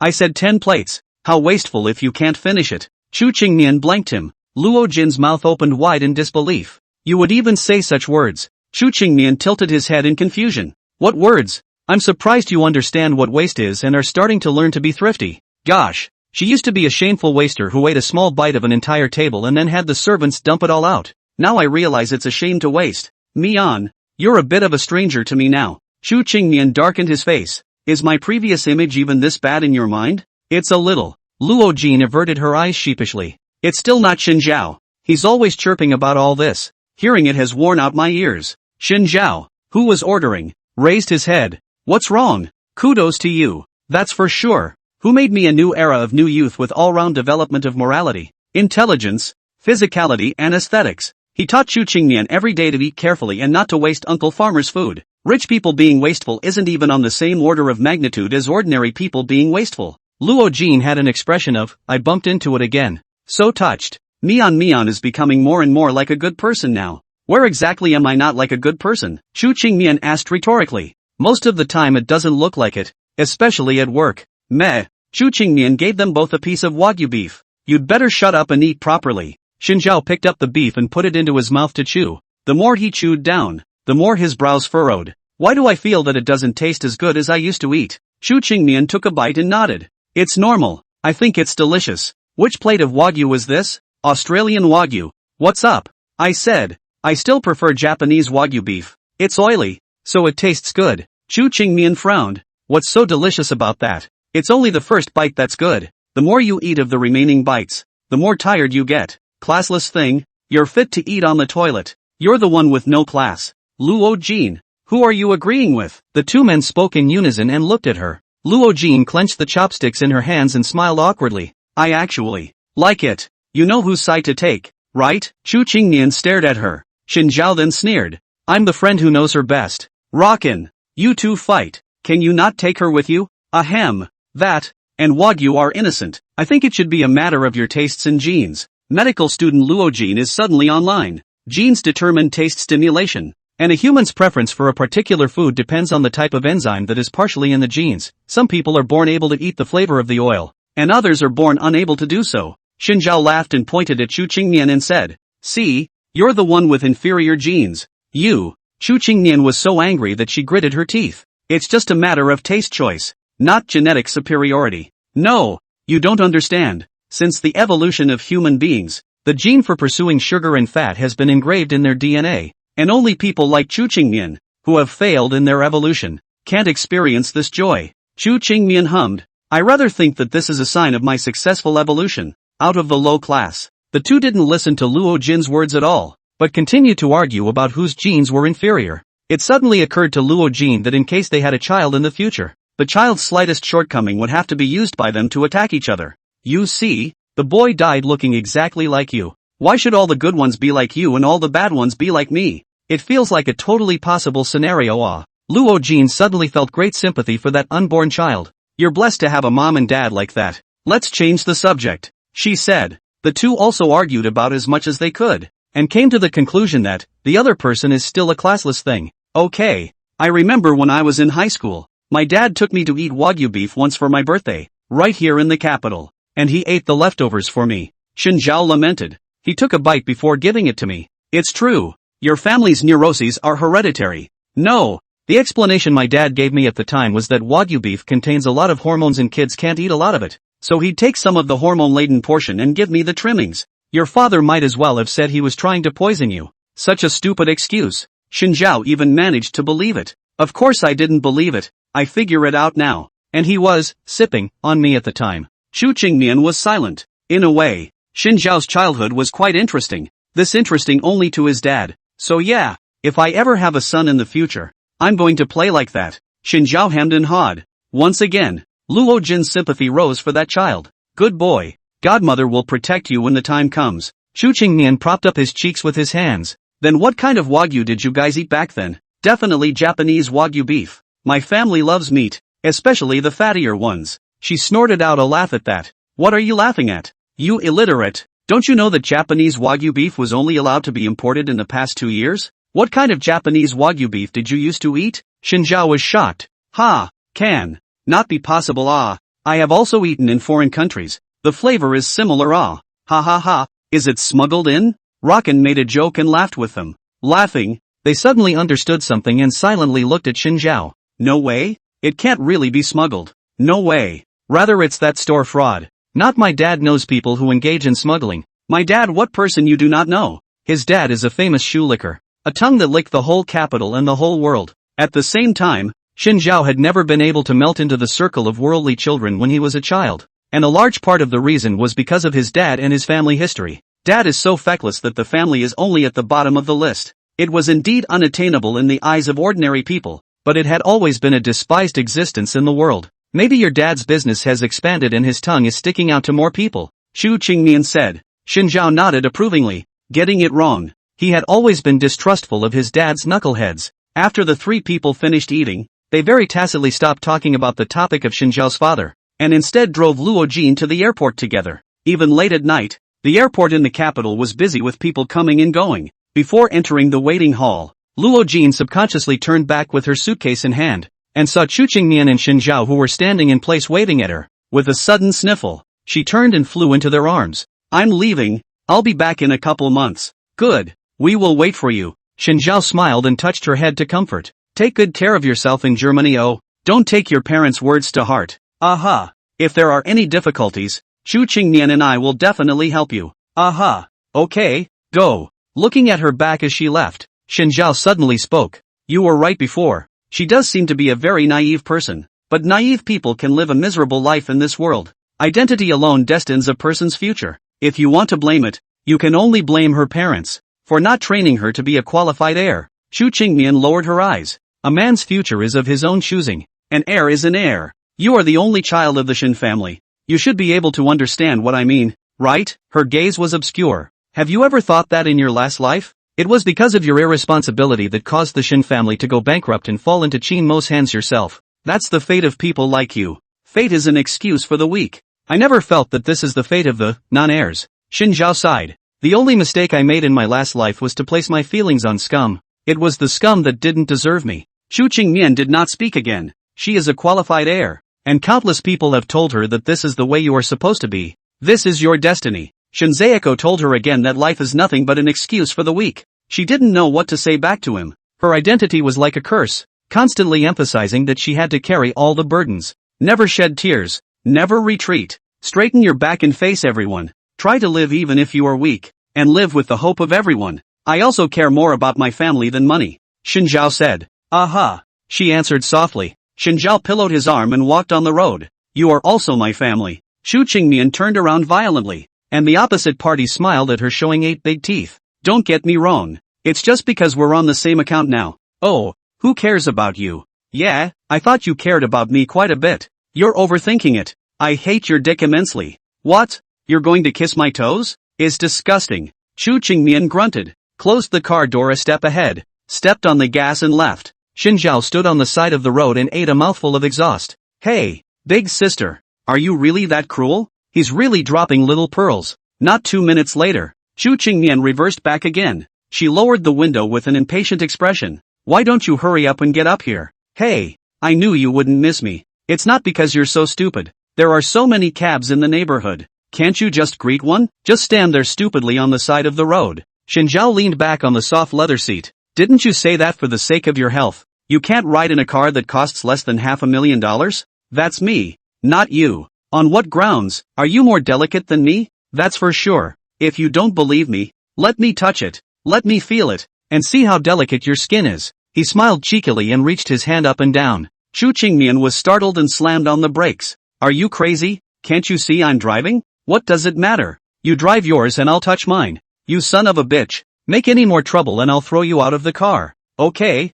I said 10 plates. How wasteful if you can't finish it. Chu Qingnian blanked him. Luo Jin's mouth opened wide in disbelief. You would even say such words? Chu Qingnian tilted his head in confusion. What words? I'm surprised you understand what waste is and are starting to learn to be thrifty. Gosh. She used to be a shameful waster who ate a small bite of an entire table and then had the servants dump it all out. Now I realize it's a shame to waste. Mian, you're a bit of a stranger to me now. Chu Qingnian darkened his face. Is my previous image even this bad in your mind? It's a little. Luo Jin averted her eyes sheepishly. It's still not Xin Zhao. He's always chirping about all this. Hearing it has worn out my ears. Xin Zhao, who was ordering, raised his head. What's wrong? Kudos to you. That's for sure. Who made me a new era of new youth with all-round development of morality, intelligence, physicality and aesthetics. He taught Chu Qingnian every day to eat carefully and not to waste Uncle Farmer's food. Rich people being wasteful isn't even on the same order of magnitude as ordinary people being wasteful. Luo Jin had an expression of, I bumped into it again. So touched. Mian is becoming more and more like a good person now. Where exactly am I not like a good person? Chu Qingnian asked rhetorically. Most of the time it doesn't look like it, especially at work. Meh. Chu Qingnian gave them both a piece of Wagyu beef. You'd better shut up and eat properly. Xin Zhao picked up the beef and put it into his mouth to chew. The more he chewed down, the more his brows furrowed. Why do I feel that it doesn't taste as good as I used to eat? Chu Qingnian took a bite and nodded. It's normal. I think it's delicious. Which plate of Wagyu is this? Australian Wagyu. What's up? I said. I still prefer Japanese Wagyu beef. It's oily, so it tastes good. Chu Qingnian frowned. What's so delicious about that? It's only the first bite that's good. The more you eat of the remaining bites, the more tired you get. Classless thing, you're fit to eat on the toilet. You're the one with no class. Luo Jin. Who are you agreeing with? The two men spoke in unison and looked at her. Luo Jin clenched the chopsticks in her hands and smiled awkwardly. I actually like it. You know whose side to take, right? Chu Qingnian stared at her. Xin Zhao then sneered. I'm the friend who knows her best. Rockin'. You two fight. Can you not take her with you? Ahem. That, and Wagyu are innocent. I think it should be a matter of your tastes and genes. Medical student Luo Jin is suddenly online. Genes determine taste stimulation. And a human's preference for a particular food depends on the type of enzyme that is partially in the genes. Some people are born able to eat the flavor of the oil, and others are born unable to do so. Xin Zhao laughed and pointed at Chu Qingnian and said, see, you're the one with inferior genes. You. Chu Qingnian was so angry that she gritted her teeth. It's just a matter of taste choice, not genetic superiority. No, you don't understand. Since the evolution of human beings, the gene for pursuing sugar and fat has been engraved in their DNA. And only people like Chu Qingmian, who have failed in their evolution, can't experience this joy. Chu Qingmian hummed. I rather think that this is a sign of my successful evolution, out of the low class. The two didn't listen to Luo Jin's words at all, but continued to argue about whose genes were inferior. It suddenly occurred to Luo Jin that in case they had a child in the future, the child's slightest shortcoming would have to be used by them to attack each other. You see, the boy died looking exactly like you. Why should all the good ones be like you and all the bad ones be like me? It feels like a totally possible scenario. Luo Jin suddenly felt great sympathy for that unborn child. You're blessed to have a mom and dad like that. Let's change the subject, she said. The two also argued about as much as they could, and came to the conclusion that the other person is still a classless thing. Okay. I remember when I was in high school, my dad took me to eat Wagyu beef once for my birthday, right here in the capital, and he ate the leftovers for me. Xin Zhao lamented. He took a bite before giving it to me. It's true. Your family's neuroses are hereditary. No. The explanation my dad gave me at the time was that Wagyu beef contains a lot of hormones and kids can't eat a lot of it. So he'd take some of the hormone-laden portion and give me the trimmings. Your father might as well have said he was trying to poison you. Such a stupid excuse. Shinzhao even managed to believe it. Of course I didn't believe it, I figure it out now. And he was, sipping, on me at the time. Chu Qingmian was silent. In a way, Shinzhao's childhood was quite interesting. This interesting only to his dad. So yeah, if I ever have a son in the future, I'm going to play like that. Shinzhao hemmed and hawed. Once again, Luo Jin's sympathy rose for that child. Good boy. Godmother will protect you when the time comes. Chu Qingmian propped up his cheeks with his hands. Then what kind of wagyu did you guys eat back then? Definitely Japanese wagyu beef. My family loves meat, especially the fattier ones. She snorted out a laugh at that. What are you laughing at? You illiterate. Don't you know that Japanese wagyu beef was only allowed to be imported in the past 2 years? What kind of Japanese wagyu beef did you used to eat? Shinzhao was shocked. Ha! Can not be possible. I have also eaten in foreign countries. The flavor is similar. Ha ha ha. Is it smuggled in? Rakan made a joke and laughed with them. Laughing, they suddenly understood something and silently looked at Shinzhao. No way? It can't really be smuggled. No way. Rather it's that store fraud. Not my dad knows people who engage in smuggling. My dad, what person you do not know? His dad is a famous shoe licker. A tongue that licked the whole capital and the whole world. At the same time, Shinzhao had never been able to melt into the circle of worldly children when he was a child. And a large part of the reason was because of his dad and his family history. Dad is so feckless that the family is only at the bottom of the list. It was indeed unattainable in the eyes of ordinary people, but it had always been a despised existence in the world. Maybe your dad's business has expanded and his tongue is sticking out to more people, Chu Qingmian said. Shinzhao nodded approvingly. Getting it wrong. He had always been distrustful of his dad's knuckleheads. After the three people finished eating, they very tacitly stopped talking about the topic of Shinzhao's father, and instead drove Luo Jin to the airport together. Even late at night, the airport in the capital was busy with people coming and going. Before entering the waiting hall, Luo Jin subconsciously turned back with her suitcase in hand, and saw Chu Qingmian and Shinzhao who were standing in place waiting at her. With a sudden sniffle, she turned and flew into their arms. I'm leaving, I'll be back in a couple months. Good, we will wait for you. Shinzhao smiled and touched her head to comfort. Take good care of yourself in Germany. Oh, don't take your parents' words to heart. Aha. If there are any difficulties, Chu Qingmian and I will definitely help you. Aha. Okay, go. Looking at her back as she left, Shinzhao suddenly spoke. You were right before. She does seem to be a very naive person. But naive people can live a miserable life in this world. Identity alone destines a person's future. If you want to blame it, you can only blame her parents for not training her to be a qualified heir. Chu Qingmian lowered her eyes. A man's future is of his own choosing. An heir is an heir. You are the only child of the Shin family. You should be able to understand what I mean, right? Her gaze was obscure. Have you ever thought that in your last life? It was because of your irresponsibility that caused the Shin family to go bankrupt and fall into Qin Mo's hands yourself. That's the fate of people like you. Fate is an excuse for the weak. I never felt that this is the fate of the non-heirs. Shinzhao sighed. The only mistake I made in my last life was to place my feelings on scum. It was the scum that didn't deserve me. Chu Qingmian did not speak again. She is a qualified heir, and countless people have told her that this is the way you are supposed to be. This is your destiny. Shinzaeko told her again that life is nothing but an excuse for the weak. She didn't know what to say back to him. Her identity was like a curse, constantly emphasizing that she had to carry all the burdens. Never shed tears. Never retreat. Straighten your back and face everyone. Try to live even if you are weak, and live with the hope of everyone. I also care more about my family than money, Shinzhao said. Aha, she answered softly. Shinzhao pillowed his arm and walked on the road. You are also my family. Chu Qingmian turned around violently, and the opposite party smiled at her, showing 8 big teeth. Don't get me wrong. It's just because we're on the same account now. Oh, who cares about you? Yeah, I thought you cared about me quite a bit. You're overthinking it. I hate your dick immensely. What? You're going to kiss my toes? It's disgusting. Chu Qingmian grunted, closed the car door a step ahead, stepped on the gas and left. Shinzhao stood on the side of the road and ate a mouthful of exhaust. Hey, big sister, are you really that cruel? He's really dropping little pearls. Not 2 minutes later, Chu Qingmian reversed back again. She lowered the window with an impatient expression. Why don't you hurry up and get up here? Hey, I knew you wouldn't miss me. It's not because you're so stupid. There are so many cabs in the neighborhood. Can't you just greet one? Just stand there stupidly on the side of the road. Shinzhao leaned back on the soft leather seat. Didn't you say that for the sake of your health? You can't ride in a car that costs less than $500,000? That's me, not you. On what grounds? Are you more delicate than me? That's for sure. If you don't believe me, let me touch it, let me feel it, and see how delicate your skin is. He smiled cheekily and reached his hand up and down. Chu Qingmian was startled and slammed on the brakes. Are you crazy? Can't you see I'm driving? What does it matter? You drive yours and I'll touch mine. You son of a bitch. Make any more trouble and I'll throw you out of the car. Okay,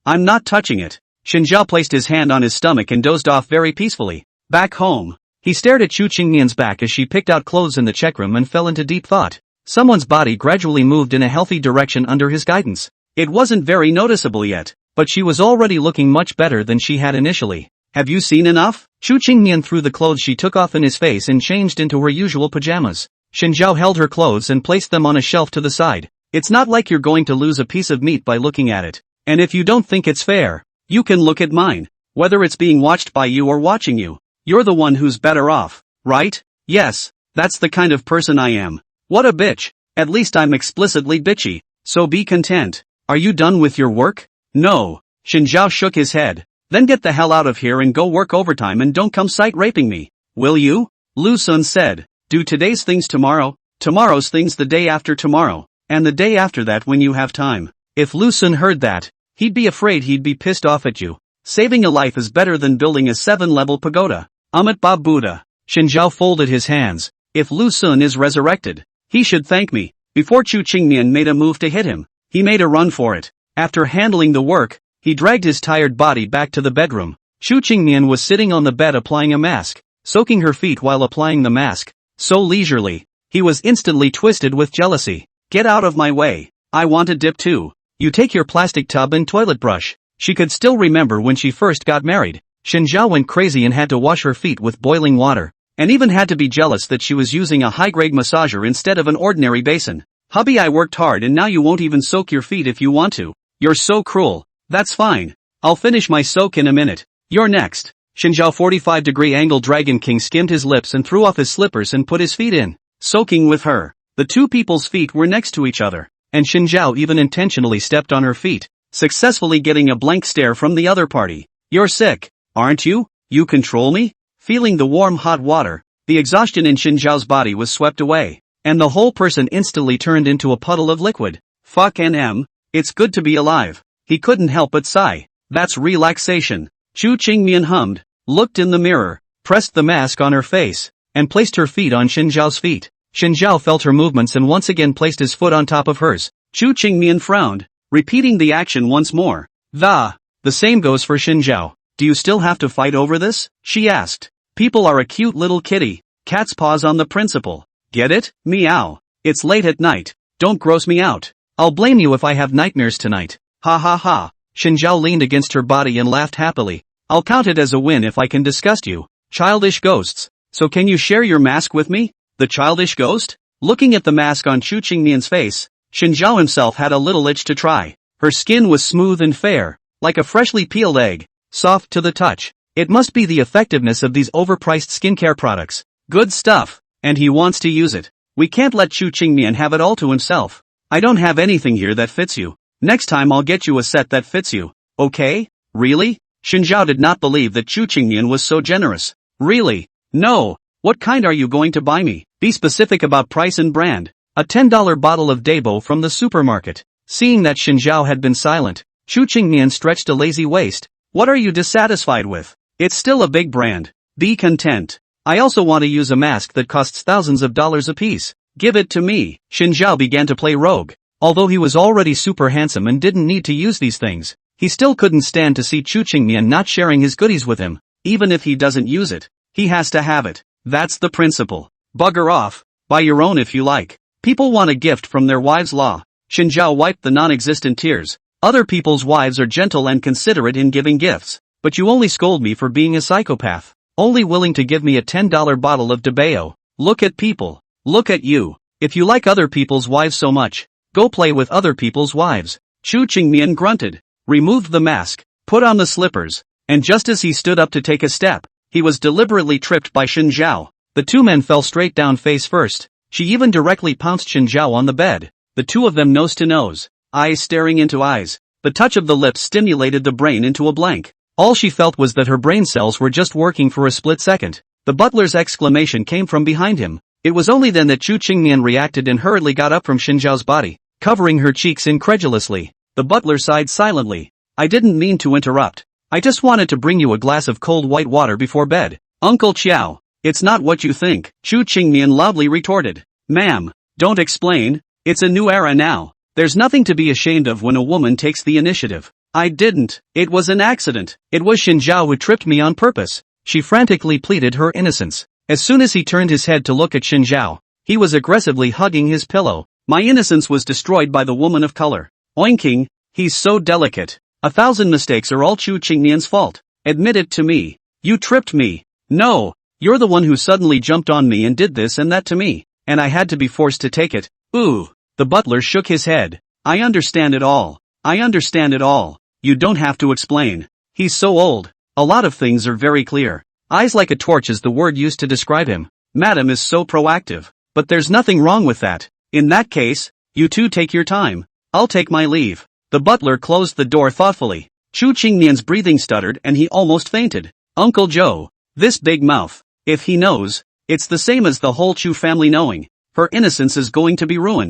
I'm not touching it. Shinzhao placed his hand on his stomach and dozed off very peacefully. Back home, he stared at Chu Qingmian's back as she picked out clothes in the check room and fell into deep thought. Someone's body gradually moved in a healthy direction under his guidance. It wasn't very noticeable yet, but she was already looking much better than she had initially. Have you seen enough? Chu Qingmian threw the clothes she took off in his face and changed into her usual pajamas. Shinzhao held her clothes and placed them on a shelf to the side. It's not like you're going to lose a piece of meat by looking at it. And if you don't think it's fair, you can look at mine. Whether it's being watched by you or watching you, you're the one who's better off, right? Yes, that's the kind of person I am. What a bitch. At least I'm explicitly bitchy, so be content. Are you done with your work? No. Shinzhao shook his head. Then get the hell out of here and go work overtime and don't come sight raping me. Will you? Lu Sun said. Do today's things tomorrow, tomorrow's things the day after tomorrow, and the day after that when you have time. If Lu Sun heard that, he'd be afraid he'd be pissed off at you. Saving a life is better than building a 7-level pagoda. Amit Ba Buddha. Shinzhao folded his hands. If Lu Sun is resurrected, he should thank me. Before Chu Qingmian made a move to hit him, he made a run for it. After handling the work, he dragged his tired body back to the bedroom. Chu Qingmian was sitting on the bed applying a mask, soaking her feet while applying the mask. So leisurely, he was instantly twisted with jealousy. Get out of my way. I want a dip too. You take your plastic tub and toilet brush. She could still remember when she first got married. Shinzhao went crazy and had to wash her feet with boiling water, and even had to be jealous that she was using a high-grade massager instead of an ordinary basin. Hubby, I worked hard and now you won't even soak your feet if you want to. You're so cruel. That's fine. I'll finish my soak in a minute. You're next. Shinzhao 45-degree angle Dragon King skimmed his lips and threw off his slippers and put his feet in, soaking with her. The two people's feet were next to each other, and Shinzhao even intentionally stepped on her feet, successfully getting a blank stare from the other party. You're sick, aren't you? You control me? Feeling the warm hot water, the exhaustion in Shinzhao's body was swept away, and the whole person instantly turned into a puddle of liquid. Fuck NM, it's good to be alive. He couldn't help but sigh. That's relaxation. Chu Qingmian hummed, looked in the mirror, pressed the mask on her face, and placed her feet on Shinzhao's feet. Shinzhao felt her movements and once again placed his foot on top of hers. Chu Qingmian frowned, repeating the action once more. The same goes for Shinzhao. Do you still have to fight over this? She asked. People are a cute little kitty. Cat's paws on the principle. Get it? Meow. It's late at night. Don't gross me out. I'll blame you if I have nightmares tonight. Ha ha ha. Shinzhao leaned against her body and laughed happily. I'll count it as a win if I can disgust you. Childish ghosts. So can you share your mask with me? The childish ghost? Looking at the mask on Chu Qingmian's face, Shinzhao himself had a little itch to try. Her skin was smooth and fair, like a freshly peeled egg, soft to the touch. It must be the effectiveness of these overpriced skincare products. Good stuff. And he wants to use it. We can't let Chu Qingmian have it all to himself. I don't have anything here that fits you. Next time I'll get you a set that fits you. Okay? Really? Shinzhao did not believe that Chu Qingmian was so generous. Really? No. What kind are you going to buy me? Be specific about price and brand. A $10 bottle of Debo from the supermarket. Seeing that Shinzhao had been silent, Chu Qingmian stretched a lazy waist. What are you dissatisfied with? It's still a big brand. Be content. I also want to use a mask that costs thousands of dollars apiece. Give it to me. Shinzhao began to play rogue. Although he was already super handsome and didn't need to use these things, he still couldn't stand to see Chu Qingmian not sharing his goodies with him. Even if he doesn't use it, he has to have it. That's the principle. Bugger off. Buy your own if you like. People want a gift from their wives' law. Shinzhao wiped the non-existent tears. Other people's wives are gentle and considerate in giving gifts, but you only scold me for being a psychopath. Only willing to give me a $10 bottle of Debeo. Look at people. Look at you. If you like other people's wives so much, go play with other people's wives. Chu Qingmian grunted, removed the mask, put on the slippers, and just as he stood up to take a step, he was deliberately tripped by Shinzhao. The two men fell straight down face first. She even directly pounced Shinzhao on the bed. The two of them nose to nose, eyes staring into eyes. The touch of the lips stimulated the brain into a blank. All she felt was that her brain cells were just working for a split second. The butler's exclamation came from behind him. It was only then that Chu Qingmian reacted and hurriedly got up from Xinjiao's body, covering her cheeks incredulously. The butler sighed silently. I didn't mean to interrupt. I just wanted to bring you a glass of cold white water before bed. Uncle Qiao, it's not what you think, Chu Qingmian loudly retorted. Ma'am, don't explain, it's a new era now. There's nothing to be ashamed of when a woman takes the initiative. I didn't, it was an accident. It was Xinjiao who tripped me on purpose. She frantically pleaded her innocence. As soon as he turned his head to look at Xinjiao, he was aggressively hugging his pillow. My innocence was destroyed by the woman of color. Oinking, he's so delicate. 1,000 mistakes are all Chu Qingmian's fault. Admit it to me. You tripped me. No, you're the one who suddenly jumped on me and did this and that to me, and I had to be forced to take it. Ooh, the butler shook his head. I understand it all. I understand it all. You don't have to explain. He's so old. A lot of things are very clear. Eyes like a torch is the word used to describe him. Madam is so proactive. But there's nothing wrong with that. In that case, you two take your time. I'll take my leave. The butler closed the door thoughtfully. Chu Qingmian's breathing stuttered and he almost fainted. Uncle Joe, this big mouth. If he knows, it's the same as the whole Chu family knowing. Her innocence is going to be ruined.